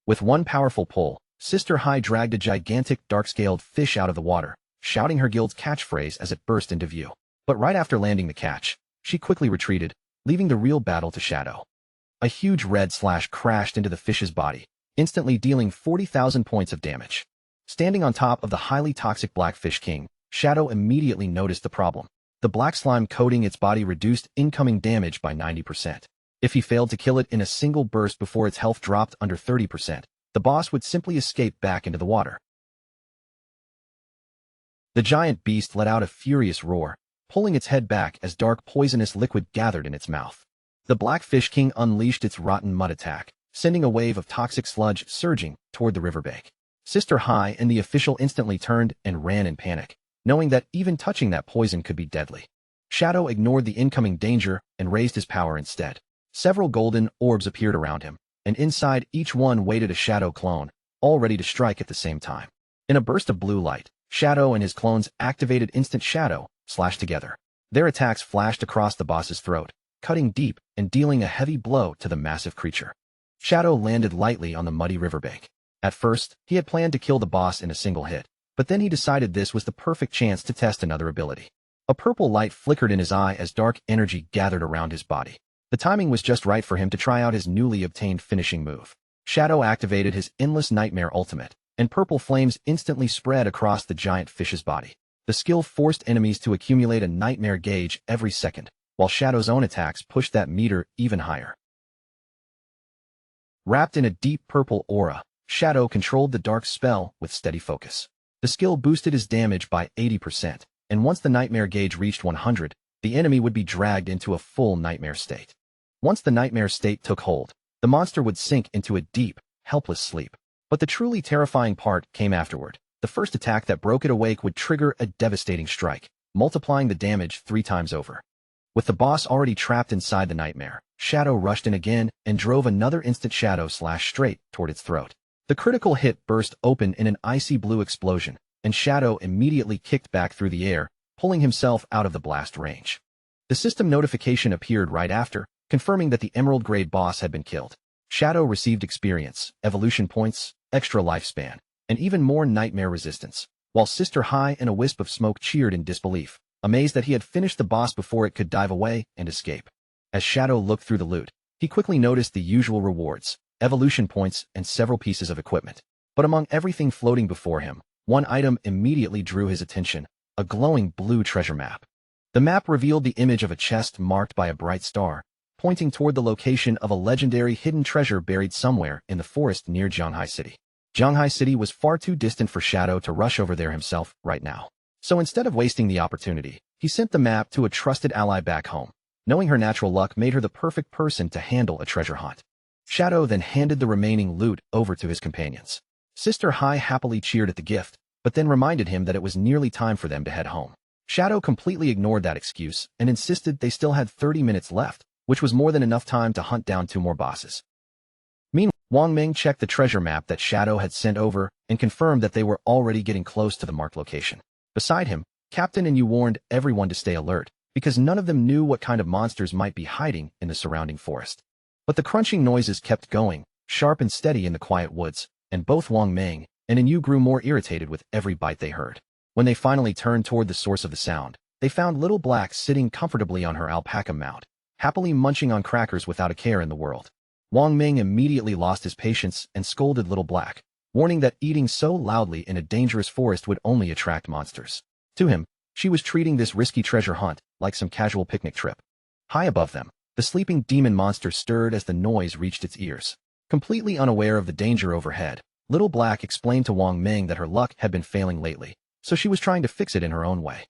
With one powerful pull, Sister Hai dragged a gigantic dark-scaled fish out of the water, shouting her guild's catchphrase as it burst into view. But right after landing the catch, she quickly retreated, leaving the real battle to Shadow. A huge red slash crashed into the fish's body, instantly dealing 40,000 points of damage. Standing on top of the highly toxic Blackfish King, Shadow immediately noticed the problem. The black slime coating its body reduced incoming damage by 90%. If he failed to kill it in a single burst before its health dropped under 30%, the boss would simply escape back into the water. The giant beast let out a furious roar, pulling its head back as dark poisonous liquid gathered in its mouth. The Blackfish King unleashed its rotten mud attack, sending a wave of toxic sludge surging toward the riverbank. Sister Hai and the official instantly turned and ran in panic. knowing that even touching that poison could be deadly. Shadow ignored the incoming danger and raised his power instead. Several golden orbs appeared around him, and inside each one waited a Shadow clone, all ready to strike at the same time. In a burst of blue light, Shadow and his clones activated Instant Shadow, slashed together. Their attacks flashed across the boss's throat, cutting deep and dealing a heavy blow to the massive creature. Shadow landed lightly on the muddy riverbank. At first, he had planned to kill the boss in a single hit, but then he decided this was the perfect chance to test another ability. A purple light flickered in his eye as dark energy gathered around his body. The timing was just right for him to try out his newly obtained finishing move. Shadow activated his Endless Nightmare ultimate, and purple flames instantly spread across the giant fish's body. The skill forced enemies to accumulate a nightmare gauge every second, while Shadow's own attacks pushed that meter even higher. Wrapped in a deep purple aura, Shadow controlled the dark spell with steady focus. The skill boosted his damage by 80%, and once the nightmare gauge reached 100, the enemy would be dragged into a full nightmare state. Once the nightmare state took hold, the monster would sink into a deep, helpless sleep. But the truly terrifying part came afterward. The first attack that broke it awake would trigger a devastating strike, multiplying the damage 3 times over. With the boss already trapped inside the nightmare, Shadow rushed in again and drove another Instant Shadow slash straight toward its throat. The critical hit burst open in an icy blue explosion, and Shadow immediately kicked back through the air, pulling himself out of the blast range. The system notification appeared right after, confirming that the Emerald-grade boss had been killed. Shadow received experience, evolution points, extra lifespan, and even more nightmare resistance, while Sister High and a wisp of smoke cheered in disbelief, amazed that he had finished the boss before it could dive away and escape. As Shadow looked through the loot, he quickly noticed the usual rewards, evolution points, and several pieces of equipment. But among everything floating before him, one item immediately drew his attention, a glowing blue treasure map. The map revealed the image of a chest marked by a bright star, pointing toward the location of a legendary hidden treasure buried somewhere in the forest near Zhanghai City. Zhanghai City was far too distant for Shadow to rush over there himself right now. So instead of wasting the opportunity, he sent the map to a trusted ally back home, knowing her natural luck made her the perfect person to handle a treasure hunt. Shadow then handed the remaining loot over to his companions. Sister High happily cheered at the gift, but then reminded him that it was nearly time for them to head home. Shadow completely ignored that excuse and insisted they still had 30 minutes left, which was more than enough time to hunt down 2 more bosses. Meanwhile, Wang Ming checked the treasure map that Shadow had sent over and confirmed that they were already getting close to the marked location. Beside him, Captain and Yu warned everyone to stay alert, because none of them knew what kind of monsters might be hiding in the surrounding forest. But the crunching noises kept going, sharp and steady in the quiet woods, and both Wang Ming and Yu grew more irritated with every bite they heard. When they finally turned toward the source of the sound, they found Little Black sitting comfortably on her alpaca mount, happily munching on crackers without a care in the world. Wang Ming immediately lost his patience and scolded Little Black, warning that eating so loudly in a dangerous forest would only attract monsters. To him, she was treating this risky treasure hunt like some casual picnic trip. High above them, the sleeping demon monster stirred as the noise reached its ears. Completely unaware of the danger overhead, Little Black explained to Wang Ming that her luck had been failing lately, so she was trying to fix it in her own way.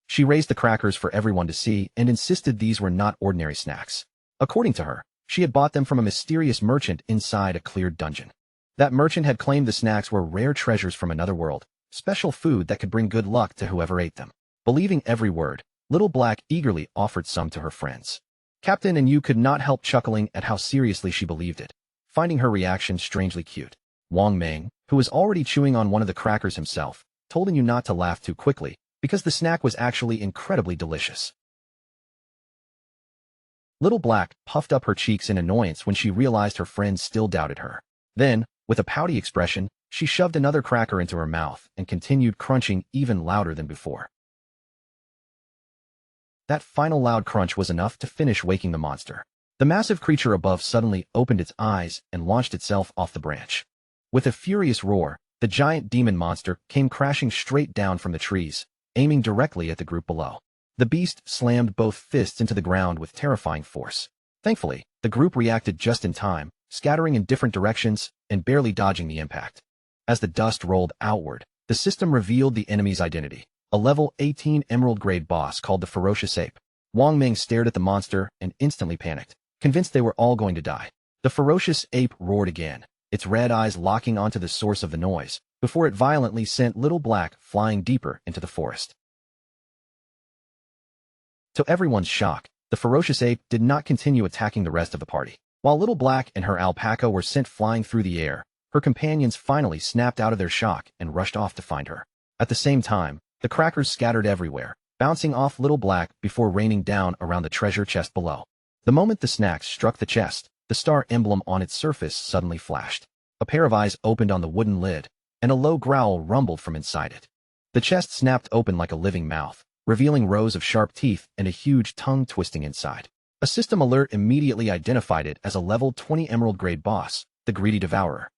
She raised the crackers for everyone to see and insisted these were not ordinary snacks. According to her, she had bought them from a mysterious merchant inside a cleared dungeon. That merchant had claimed the snacks were rare treasures from another world, special food that could bring good luck to whoever ate them. Believing every word, Little Black eagerly offered some to her friends. Captain and Yu could not help chuckling at how seriously she believed it, finding her reaction strangely cute. Wang Ming, who was already chewing on one of the crackers himself, told Yu not to laugh too quickly, because the snack was actually incredibly delicious. Little Black puffed up her cheeks in annoyance when she realized her friends still doubted her. Then, with a pouty expression, she shoved another cracker into her mouth and continued crunching even louder than before. That final loud crunch was enough to finish waking the monster. The massive creature above suddenly opened its eyes and launched itself off the branch. With a furious roar, the giant demon monster came crashing straight down from the trees, aiming directly at the group below. The beast slammed both fists into the ground with terrifying force. Thankfully, the group reacted just in time, scattering in different directions and barely dodging the impact. As the dust rolled outward, the system revealed the enemy's identity, a level 18 emerald-grade boss called the Ferocious Ape. Wang Ming stared at the monster and instantly panicked, convinced they were all going to die. The Ferocious Ape roared again, its red eyes locking onto the source of the noise, before it violently sent Little Black flying deeper into the forest. To everyone's shock, the ferocious ape did not continue attacking the rest of the party. While Little Black and her alpaca were sent flying through the air, her companions finally snapped out of their shock and rushed off to find her. At the same time, the crackers scattered everywhere, bouncing off Little Black before raining down around the treasure chest below. The moment the snacks struck the chest, the star emblem on its surface suddenly flashed. A pair of eyes opened on the wooden lid, and a low growl rumbled from inside it. The chest snapped open like a living mouth, revealing rows of sharp teeth and a huge tongue twisting inside. A system alert immediately identified it as a level 20 emerald-grade boss, the Greedy Devourer.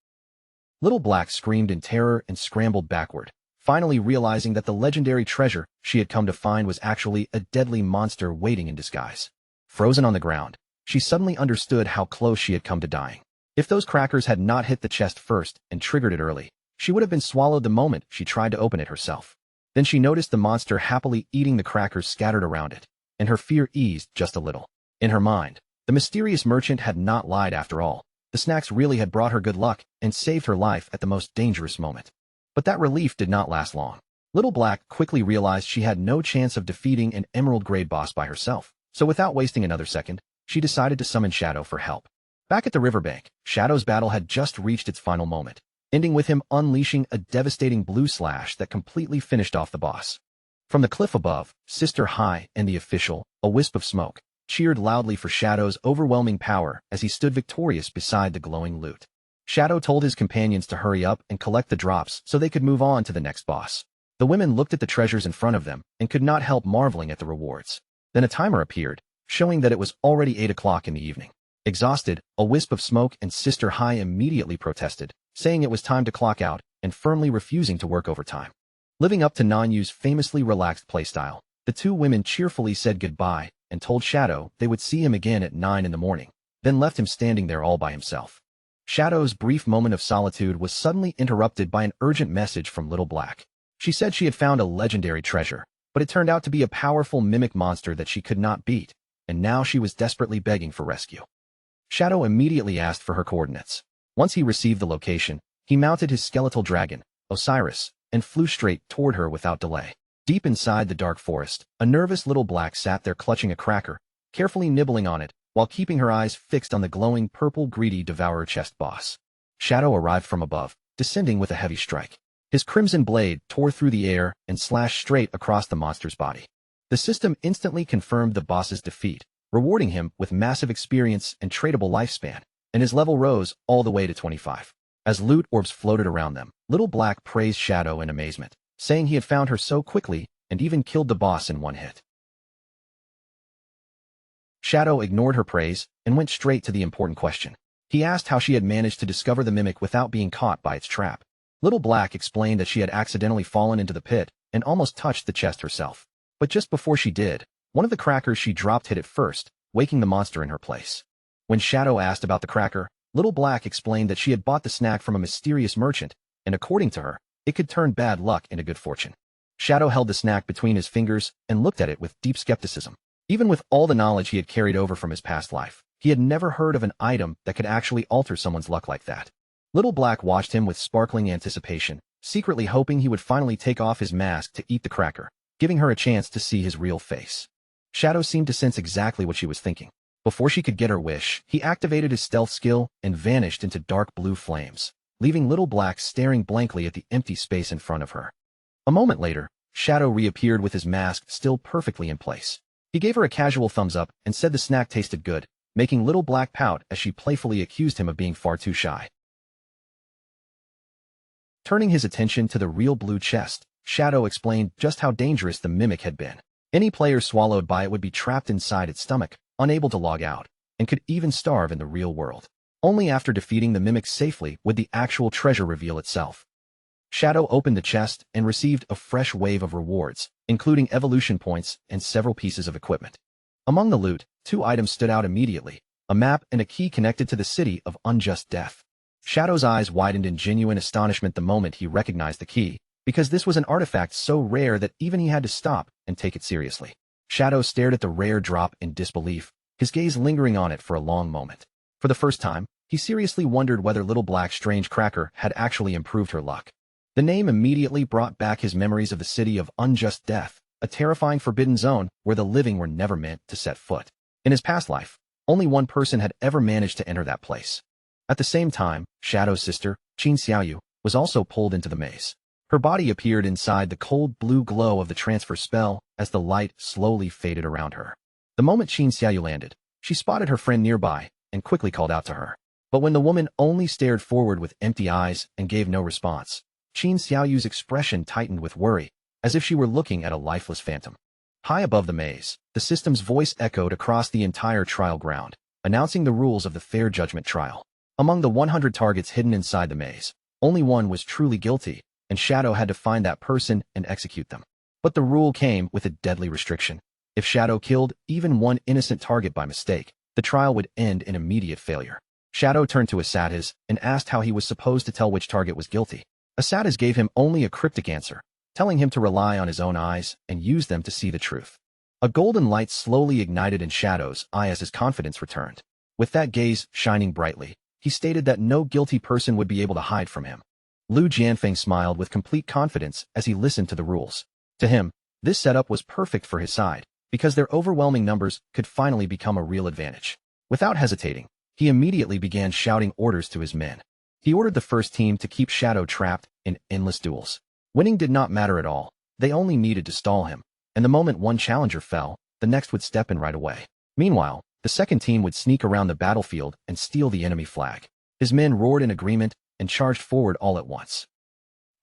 Little Black screamed in terror and scrambled backward, finally realizing that the legendary treasure she had come to find was actually a deadly monster waiting in disguise. Frozen on the ground, she suddenly understood how close she had come to dying. If those crackers had not hit the chest first and triggered it early, she would have been swallowed the moment she tried to open it herself. Then she noticed the monster happily eating the crackers scattered around it, and her fear eased just a little. In her mind, the mysterious merchant had not lied after all. The snacks really had brought her good luck and saved her life at the most dangerous moment. But that relief did not last long. Little Black quickly realized she had no chance of defeating an emerald-grade boss by herself, so without wasting another second, she decided to summon Shadow for help. Back at the riverbank, Shadow's battle had just reached its final moment, ending with him unleashing a devastating blue slash that completely finished off the boss. From the cliff above, Sister High and the official, a wisp of smoke, cheered loudly for Shadow's overwhelming power as he stood victorious beside the glowing loot. Shadow told his companions to hurry up and collect the drops so they could move on to the next boss. The women looked at the treasures in front of them and could not help marveling at the rewards. Then a timer appeared, showing that it was already 8 o'clock in the evening. Exhausted, a wisp of smoke and Sister High immediately protested, saying it was time to clock out and firmly refusing to work overtime. Living up to Nanyu's famously relaxed playstyle, the two women cheerfully said goodbye and told Shadow they would see him again at 9 in the morning, then left him standing there all by himself. Shadow's brief moment of solitude was suddenly interrupted by an urgent message from Little Black. She said she had found a legendary treasure, but it turned out to be a powerful mimic monster that she could not beat, and now she was desperately begging for rescue. Shadow immediately asked for her coordinates. Once he received the location, he mounted his skeletal dragon, Osiris, and flew straight toward her without delay. Deep inside the dark forest, a nervous Little Black sat there clutching a cracker, carefully nibbling on it, while keeping her eyes fixed on the glowing purple Greedy Devourer chest boss. Shadow arrived from above, descending with a heavy strike. His crimson blade tore through the air and slashed straight across the monster's body. The system instantly confirmed the boss's defeat, rewarding him with massive experience and tradable lifespan, and his level rose all the way to 25. As loot orbs floated around them, Little Black praised Shadow in amazement, saying he had found her so quickly and even killed the boss in one hit. Shadow ignored her praise and went straight to the important question. He asked how she had managed to discover the mimic without being caught by its trap. Little Black explained that she had accidentally fallen into the pit and almost touched the chest herself. But just before she did, one of the crackers she dropped hit it first, waking the monster in her place. When Shadow asked about the cracker, Little Black explained that she had bought the snack from a mysterious merchant, and according to her, it could turn bad luck into good fortune. Shadow held the snack between his fingers and looked at it with deep skepticism. Even with all the knowledge he had carried over from his past life, he had never heard of an item that could actually alter someone's luck like that. Little Black watched him with sparkling anticipation, secretly hoping he would finally take off his mask to eat the cracker, giving her a chance to see his real face. Shadow seemed to sense exactly what she was thinking. Before she could get her wish, he activated his stealth skill and vanished into dark blue flames, leaving Little Black staring blankly at the empty space in front of her. A moment later, Shadow reappeared with his mask still perfectly in place. He gave her a casual thumbs up and said the snack tasted good, making Little Black pout as she playfully accused him of being far too shy. Turning his attention to the real blue chest, Shadow explained just how dangerous the mimic had been. Any player swallowed by it would be trapped inside its stomach, unable to log out, and could even starve in the real world. Only after defeating the mimic safely would the actual treasure reveal itself. Shadow opened the chest and received a fresh wave of rewards, including evolution points and several pieces of equipment. Among the loot, 2 items stood out immediately, a map and a key connected to the city of unjust death. Shadow's eyes widened in genuine astonishment the moment he recognized the key, because this was an artifact so rare that even he had to stop and take it seriously. Shadow stared at the rare drop in disbelief, his gaze lingering on it for a long moment. For the first time, he seriously wondered whether Little Black's strange cracker had actually improved her luck. The name immediately brought back his memories of the city of unjust death, a terrifying forbidden zone where the living were never meant to set foot. In his past life, only one person had ever managed to enter that place. At the same time, Shadow's sister, Qin Xiaoyu, was also pulled into the maze. Her body appeared inside the cold blue glow of the transfer spell as the light slowly faded around her. The moment Qin Xiaoyu landed, she spotted her friend nearby and quickly called out to her. But when the woman only stared forward with empty eyes and gave no response, Qin Xiaoyu's expression tightened with worry, as if she were looking at a lifeless phantom. High above the maze, the system's voice echoed across the entire trial ground, announcing the rules of the fair judgment trial. Among the 100 targets hidden inside the maze, only one was truly guilty, and Shadow had to find that person and execute them. But the rule came with a deadly restriction. If Shadow killed even one innocent target by mistake, the trial would end in immediate failure. Shadow turned to Asatiz and asked how he was supposed to tell which target was guilty. Asatiz gave him only a cryptic answer, telling him to rely on his own eyes and use them to see the truth. A golden light slowly ignited in Shadow's eye as his confidence returned. With that gaze shining brightly, he stated that no guilty person would be able to hide from him. Lu Jianfeng smiled with complete confidence as he listened to the rules. To him, this setup was perfect for his side, because their overwhelming numbers could finally become a real advantage. Without hesitating, he immediately began shouting orders to his men. He ordered the first team to keep Shadow trapped in endless duels. Winning did not matter at all. They only needed to stall him, and the moment one challenger fell, the next would step in right away. Meanwhile, the second team would sneak around the battlefield and steal the enemy flag. His men roared in agreement and charged forward all at once.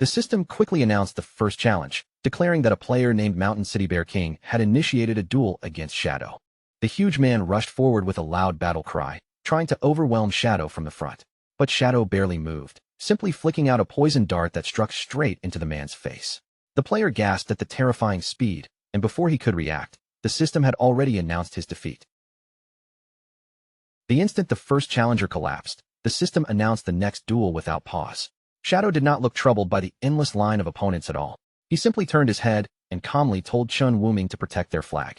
The system quickly announced the first challenge, declaring that a player named Mountain City Bear King had initiated a duel against Shadow. The huge man rushed forward with a loud battle cry, trying to overwhelm Shadow from the front. But Shadow barely moved, simply flicking out a poison dart that struck straight into the man's face. The player gasped at the terrifying speed, and before he could react, the system had already announced his defeat. The instant the first challenger collapsed, the system announced the next duel without pause. Shadow did not look troubled by the endless line of opponents at all. He simply turned his head and calmly told Chun Wuming to protect their flag.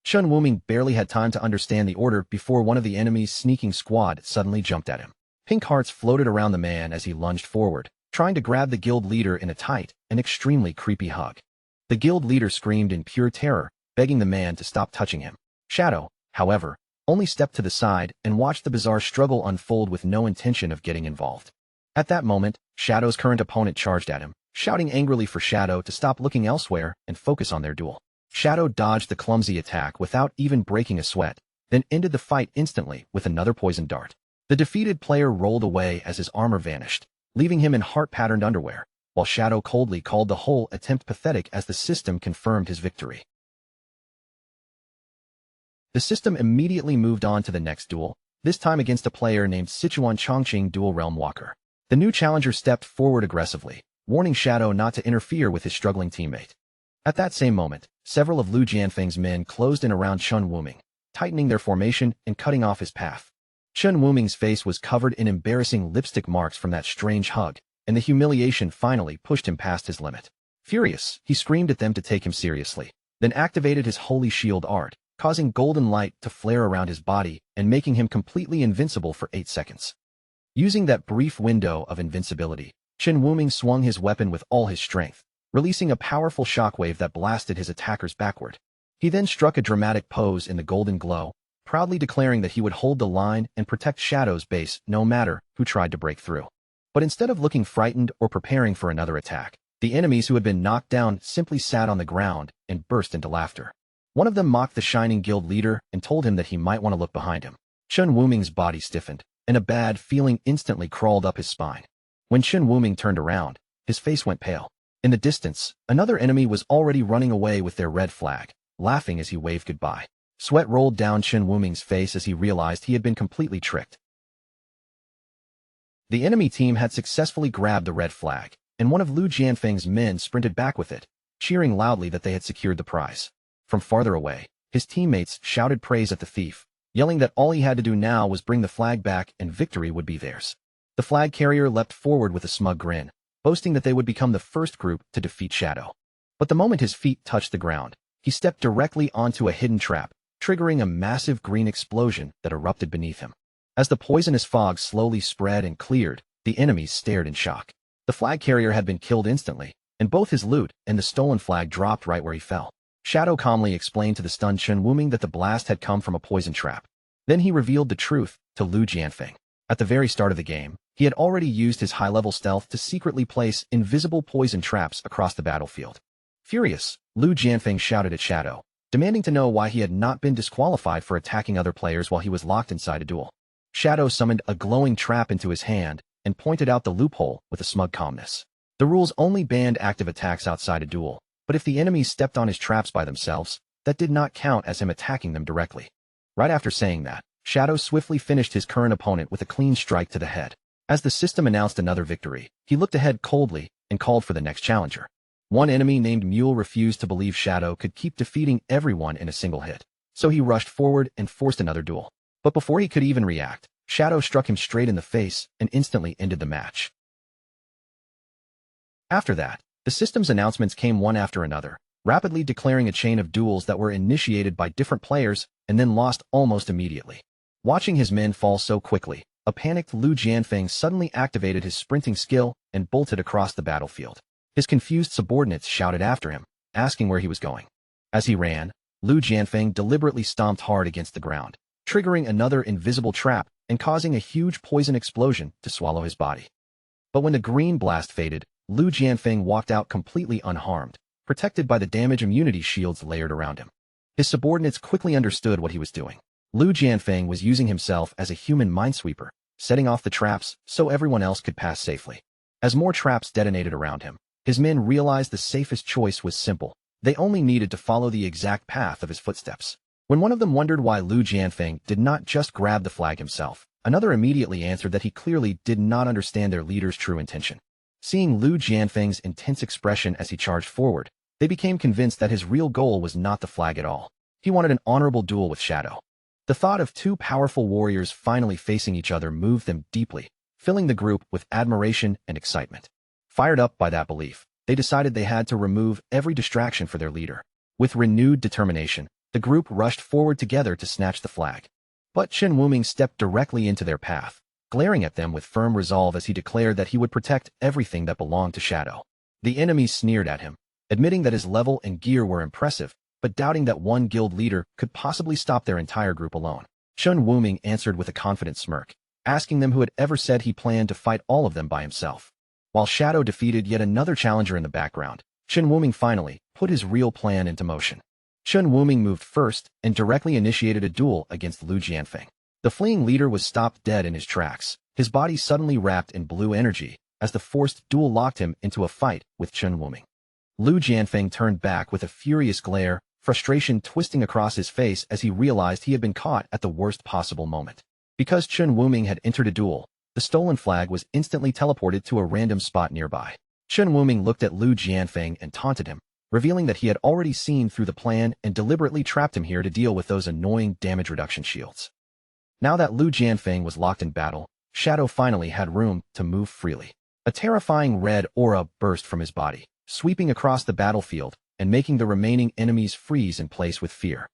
Chun Wuming barely had time to understand the order before one of the enemy's sneaking squad suddenly jumped at him. Pink hearts floated around the man as he lunged forward, trying to grab the guild leader in a tight and extremely creepy hug. The guild leader screamed in pure terror, begging the man to stop touching him. Shadow, however, only stepped to the side and watched the bizarre struggle unfold with no intention of getting involved. At that moment, Shadow's current opponent charged at him, shouting angrily for Shadow to stop looking elsewhere and focus on their duel. Shadow dodged the clumsy attack without even breaking a sweat, then ended the fight instantly with another poison dart. The defeated player rolled away as his armor vanished, leaving him in heart-patterned underwear, while Shadow coldly called the whole attempt pathetic as the system confirmed his victory. The system immediately moved on to the next duel, this time against a player named Sichuan Chongqing Dual Realm Walker. The new challenger stepped forward aggressively, warning Shadow not to interfere with his struggling teammate. At that same moment, several of Lu Jianfeng's men closed in around Chun Wuming, tightening their formation and cutting off his path. Chun Wuming's face was covered in embarrassing lipstick marks from that strange hug, and the humiliation finally pushed him past his limit. Furious, he screamed at them to take him seriously, then activated his holy shield art, causing golden light to flare around his body and making him completely invincible for 8 seconds. Using that brief window of invincibility, Chun Wuming swung his weapon with all his strength, releasing a powerful shockwave that blasted his attackers backward. He then struck a dramatic pose in the golden glow, proudly declaring that he would hold the line and protect Shadow's base no matter who tried to break through. But instead of looking frightened or preparing for another attack, the enemies who had been knocked down simply sat on the ground and burst into laughter. One of them mocked the shining guild leader and told him that he might want to look behind him. Chun Wuming's body stiffened, and a bad feeling instantly crawled up his spine. When Chun Wuming turned around, his face went pale. In the distance, another enemy was already running away with their red flag, laughing as he waved goodbye. Sweat rolled down Chun Wuming's face as he realized he had been completely tricked. The enemy team had successfully grabbed the red flag, and one of Lu Jianfeng's men sprinted back with it, cheering loudly that they had secured the prize. From farther away, his teammates shouted praise at the thief, yelling that all he had to do now was bring the flag back and victory would be theirs. The flag carrier leapt forward with a smug grin, boasting that they would become the first group to defeat Shadow. But the moment his feet touched the ground, he stepped directly onto a hidden trap, triggering a massive green explosion that erupted beneath him. As the poisonous fog slowly spread and cleared, the enemies stared in shock. The flag carrier had been killed instantly, and both his loot and the stolen flag dropped right where he fell. Shadow calmly explained to the stunned Chen Wuming that the blast had come from a poison trap. Then he revealed the truth to Lu Jianfeng. At the very start of the game, he had already used his high-level stealth to secretly place invisible poison traps across the battlefield. Furious, Lu Jianfeng shouted at Shadow, demanding to know why he had not been disqualified for attacking other players while he was locked inside a duel. Shadow summoned a glowing trap into his hand and pointed out the loophole with a smug calmness. The rules only banned active attacks outside a duel, but if the enemies stepped on his traps by themselves, that did not count as him attacking them directly. Right after saying that, Shadow swiftly finished his current opponent with a clean strike to the head. As the system announced another victory, he looked ahead coldly and called for the next challenger. One enemy named Mule refused to believe Shadow could keep defeating everyone in a single hit, so he rushed forward and forced another duel. But before he could even react, Shadow struck him straight in the face and instantly ended the match. After that, the system's announcements came one after another, rapidly declaring a chain of duels that were initiated by different players and then lost almost immediately. Watching his men fall so quickly, a panicked Lu Jianfeng suddenly activated his sprinting skill and bolted across the battlefield. His confused subordinates shouted after him, asking where he was going. As he ran, Lu Jianfeng deliberately stomped hard against the ground, triggering another invisible trap and causing a huge poison explosion to swallow his body. But when the green blast faded, Lu Jianfeng walked out completely unharmed, protected by the damage immunity shields layered around him. His subordinates quickly understood what he was doing. Lu Jianfeng was using himself as a human minesweeper, setting off the traps so everyone else could pass safely. As more traps detonated around him, his men realized the safest choice was simple. They only needed to follow the exact path of his footsteps. When one of them wondered why Lu Jianfeng did not just grab the flag himself, another immediately answered that he clearly did not understand their leader's true intention. Seeing Lu Jianfeng's intense expression as he charged forward, they became convinced that his real goal was not the flag at all. He wanted an honorable duel with Shadow. The thought of two powerful warriors finally facing each other moved them deeply, filling the group with admiration and excitement. Fired up by that belief, they decided they had to remove every distraction for their leader. With renewed determination, the group rushed forward together to snatch the flag. But Chen Wuming stepped directly into their path, glaring at them with firm resolve as he declared that he would protect everything that belonged to Shadow. The enemies sneered at him, admitting that his level and gear were impressive, but doubting that one guild leader could possibly stop their entire group alone. Chen Wuming answered with a confident smirk, asking them who had ever said he planned to fight all of them by himself. While Shadow defeated yet another challenger in the background, Chen Wuming finally put his real plan into motion. Chen Wuming moved first and directly initiated a duel against Lu Jianfeng. The fleeing leader was stopped dead in his tracks, his body suddenly wrapped in blue energy, as the forced duel locked him into a fight with Chen Wuming. Lu Jianfeng turned back with a furious glare, frustration twisting across his face as he realized he had been caught at the worst possible moment. Because Chen Wuming had entered a duel, the stolen flag was instantly teleported to a random spot nearby. Chen Wuming looked at Lu Jianfeng and taunted him, revealing that he had already seen through the plan and deliberately trapped him here to deal with those annoying damage reduction shields. Now that Lu Jianfeng was locked in battle, Shadow finally had room to move freely. A terrifying red aura burst from his body, sweeping across the battlefield and making the remaining enemies freeze in place with fear.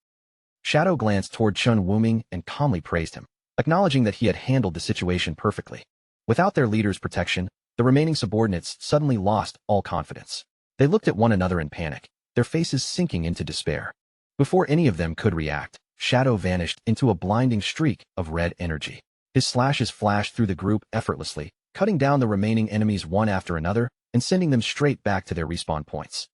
Shadow glanced toward Chen Wuming and calmly praised him, acknowledging that he had handled the situation perfectly. Without their leader's protection, the remaining subordinates suddenly lost all confidence. They looked at one another in panic, their faces sinking into despair. Before any of them could react, Shadow vanished into a blinding streak of red energy. His slashes flashed through the group effortlessly, cutting down the remaining enemies one after another and sending them straight back to their respawn points.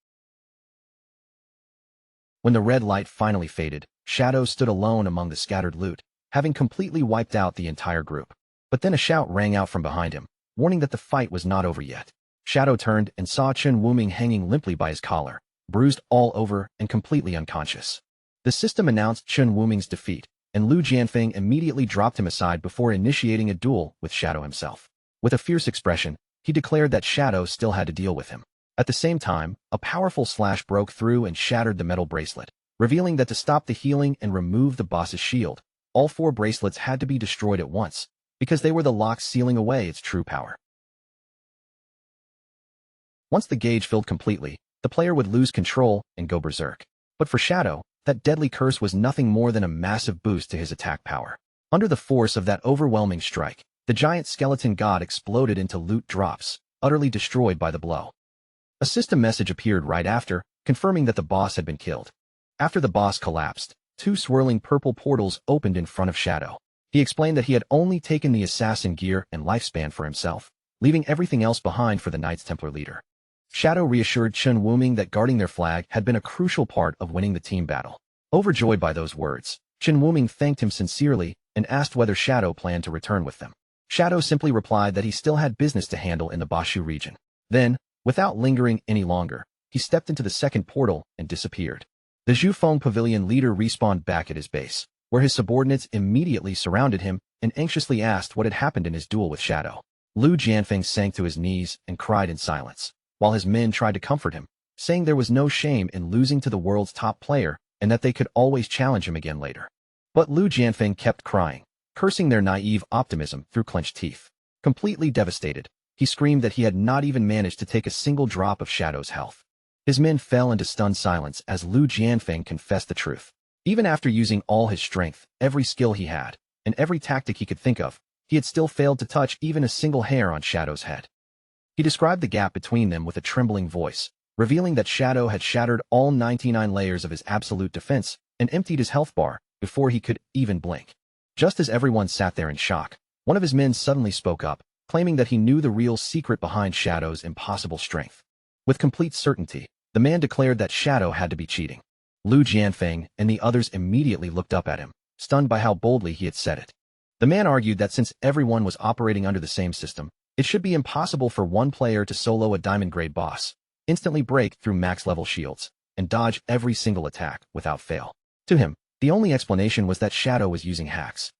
When the red light finally faded, Shadow stood alone among the scattered loot, having completely wiped out the entire group. But then a shout rang out from behind him, warning that the fight was not over yet. Shadow turned and saw Chen Wuming hanging limply by his collar, bruised all over and completely unconscious. The system announced Chen Wuming's defeat, and Lu Jianfeng immediately dropped him aside before initiating a duel with Shadow himself. With a fierce expression, he declared that Shadow still had to deal with him. At the same time, a powerful slash broke through and shattered the metal bracelet, revealing that to stop the healing and remove the boss's shield, all 4 bracelets had to be destroyed at once, because they were the locks sealing away its true power. Once the gauge filled completely, the player would lose control and go berserk. But for Shadow, that deadly curse was nothing more than a massive boost to his attack power. Under the force of that overwhelming strike, the giant skeleton god exploded into loot drops, utterly destroyed by the blow. A system message appeared right after, confirming that the boss had been killed. After the boss collapsed, two swirling purple portals opened in front of Shadow. He explained that he had only taken the assassin gear and lifespan for himself, leaving everything else behind for the Knights Templar leader. Shadow reassured Chen Wuming that guarding their flag had been a crucial part of winning the team battle. Overjoyed by those words, Chen Wuming thanked him sincerely and asked whether Shadow planned to return with them. Shadow simply replied that he still had business to handle in the Bashu region. Then, without lingering any longer, he stepped into the second portal and disappeared. The Zhufeng Pavilion leader respawned back at his base, where his subordinates immediately surrounded him and anxiously asked what had happened in his duel with Shadow. Lu Jianfeng sank to his knees and cried in silence, while his men tried to comfort him, saying there was no shame in losing to the world's top player and that they could always challenge him again later. But Lu Jianfeng kept crying, cursing their naive optimism through clenched teeth. Completely devastated, he screamed that he had not even managed to take a single drop of Shadow's health. His men fell into stunned silence as Lu Jianfeng confessed the truth. Even after using all his strength, every skill he had, and every tactic he could think of, he had still failed to touch even a single hair on Shadow's head. He described the gap between them with a trembling voice, revealing that Shadow had shattered all 99 layers of his absolute defense and emptied his health bar before he could even blink. Just as everyone sat there in shock, one of his men suddenly spoke up, claiming that he knew the real secret behind Shadow's impossible strength. With complete certainty, the man declared that Shadow had to be cheating. Lu Jianfeng and the others immediately looked up at him, stunned by how boldly he had said it. The man argued that since everyone was operating under the same system, it should be impossible for one player to solo a diamond-grade boss, instantly break through max-level shields, and dodge every single attack without fail. To him, the only explanation was that Shadow was using hacks.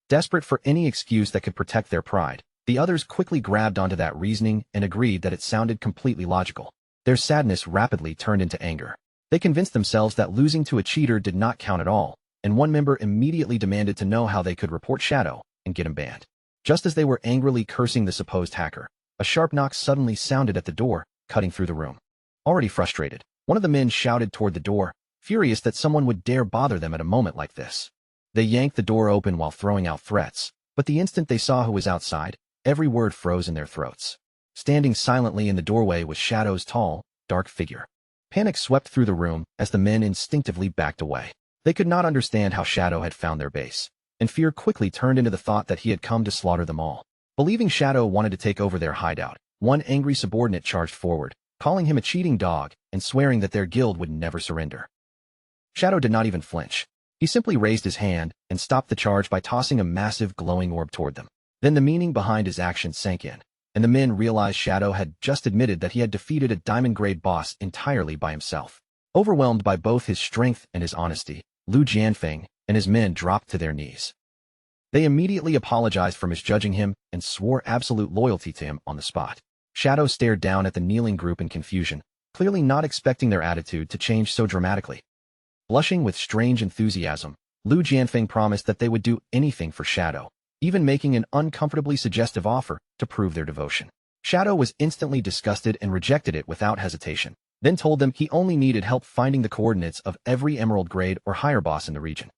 Desperate for any excuse that could protect their pride, the others quickly grabbed onto that reasoning and agreed that it sounded completely logical. Their sadness rapidly turned into anger. They convinced themselves that losing to a cheater did not count at all, and one member immediately demanded to know how they could report Shadow and get him banned. Just as they were angrily cursing the supposed hacker, a sharp knock suddenly sounded at the door, cutting through the room. Already frustrated, one of the men shouted toward the door, furious that someone would dare bother them at a moment like this. They yanked the door open while throwing out threats, but the instant they saw who was outside, every word froze in their throats. Standing silently in the doorway was Shadow's tall, dark figure. Panic swept through the room as the men instinctively backed away. They could not understand how Shadow had found their base, and fear quickly turned into the thought that he had come to slaughter them all. Believing Shadow wanted to take over their hideout, one angry subordinate charged forward, calling him a cheating dog and swearing that their guild would never surrender. Shadow did not even flinch. He simply raised his hand and stopped the charge by tossing a massive glowing orb toward them. Then the meaning behind his actions sank in, and the men realized Shadow had just admitted that he had defeated a diamond-grade boss entirely by himself. Overwhelmed by both his strength and his honesty, Lu Jianfeng and his men dropped to their knees. They immediately apologized for misjudging him and swore absolute loyalty to him on the spot. Shadow stared down at the kneeling group in confusion, clearly not expecting their attitude to change so dramatically. Blushing with strange enthusiasm, Lu Jianfeng promised that they would do anything for Shadow, even making an uncomfortably suggestive offer to prove their devotion. Shadow was instantly disgusted and rejected it without hesitation, then told them he only needed help finding the coordinates of every emerald grade or higher boss in the region.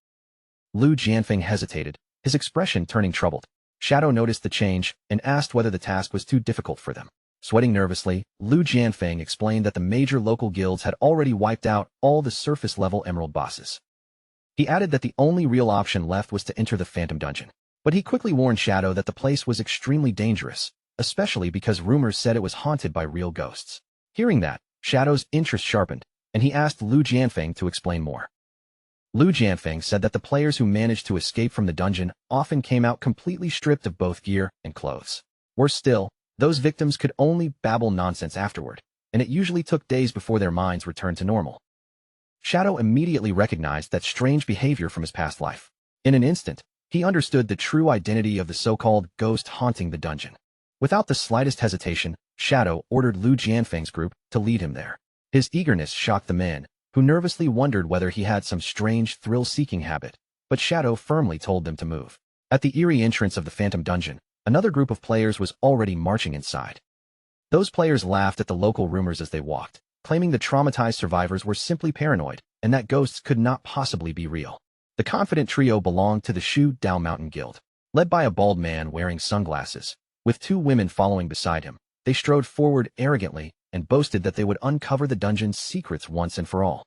Lu Jianfeng hesitated, his expression turning troubled. Shadow noticed the change and asked whether the task was too difficult for them. Sweating nervously, Lu Jianfeng explained that the major local guilds had already wiped out all the surface-level emerald bosses. He added that the only real option left was to enter the Phantom Dungeon, but he quickly warned Shadow that the place was extremely dangerous, especially because rumors said it was haunted by real ghosts. Hearing that, Shadow's interest sharpened, and he asked Lu Jianfeng to explain more. Lu Jianfeng said that the players who managed to escape from the dungeon often came out completely stripped of both gear and clothes. Worse still, those victims could only babble nonsense afterward, and it usually took days before their minds returned to normal. Shadow immediately recognized that strange behavior from his past life. In an instant, he understood the true identity of the so-called ghost haunting the dungeon. Without the slightest hesitation, Shadow ordered Lu Jianfeng's group to lead him there. His eagerness shocked the men, who nervously wondered whether he had some strange thrill-seeking habit, but Shadow firmly told them to move. At the eerie entrance of the Phantom Dungeon, another group of players was already marching inside. Those players laughed at the local rumors as they walked, claiming the traumatized survivors were simply paranoid and that ghosts could not possibly be real. The confident trio belonged to the Shu Dao Mountain Guild, led by a bald man wearing sunglasses, with two women following beside him. They strode forward arrogantly and boasted that they would uncover the dungeon's secrets once and for all.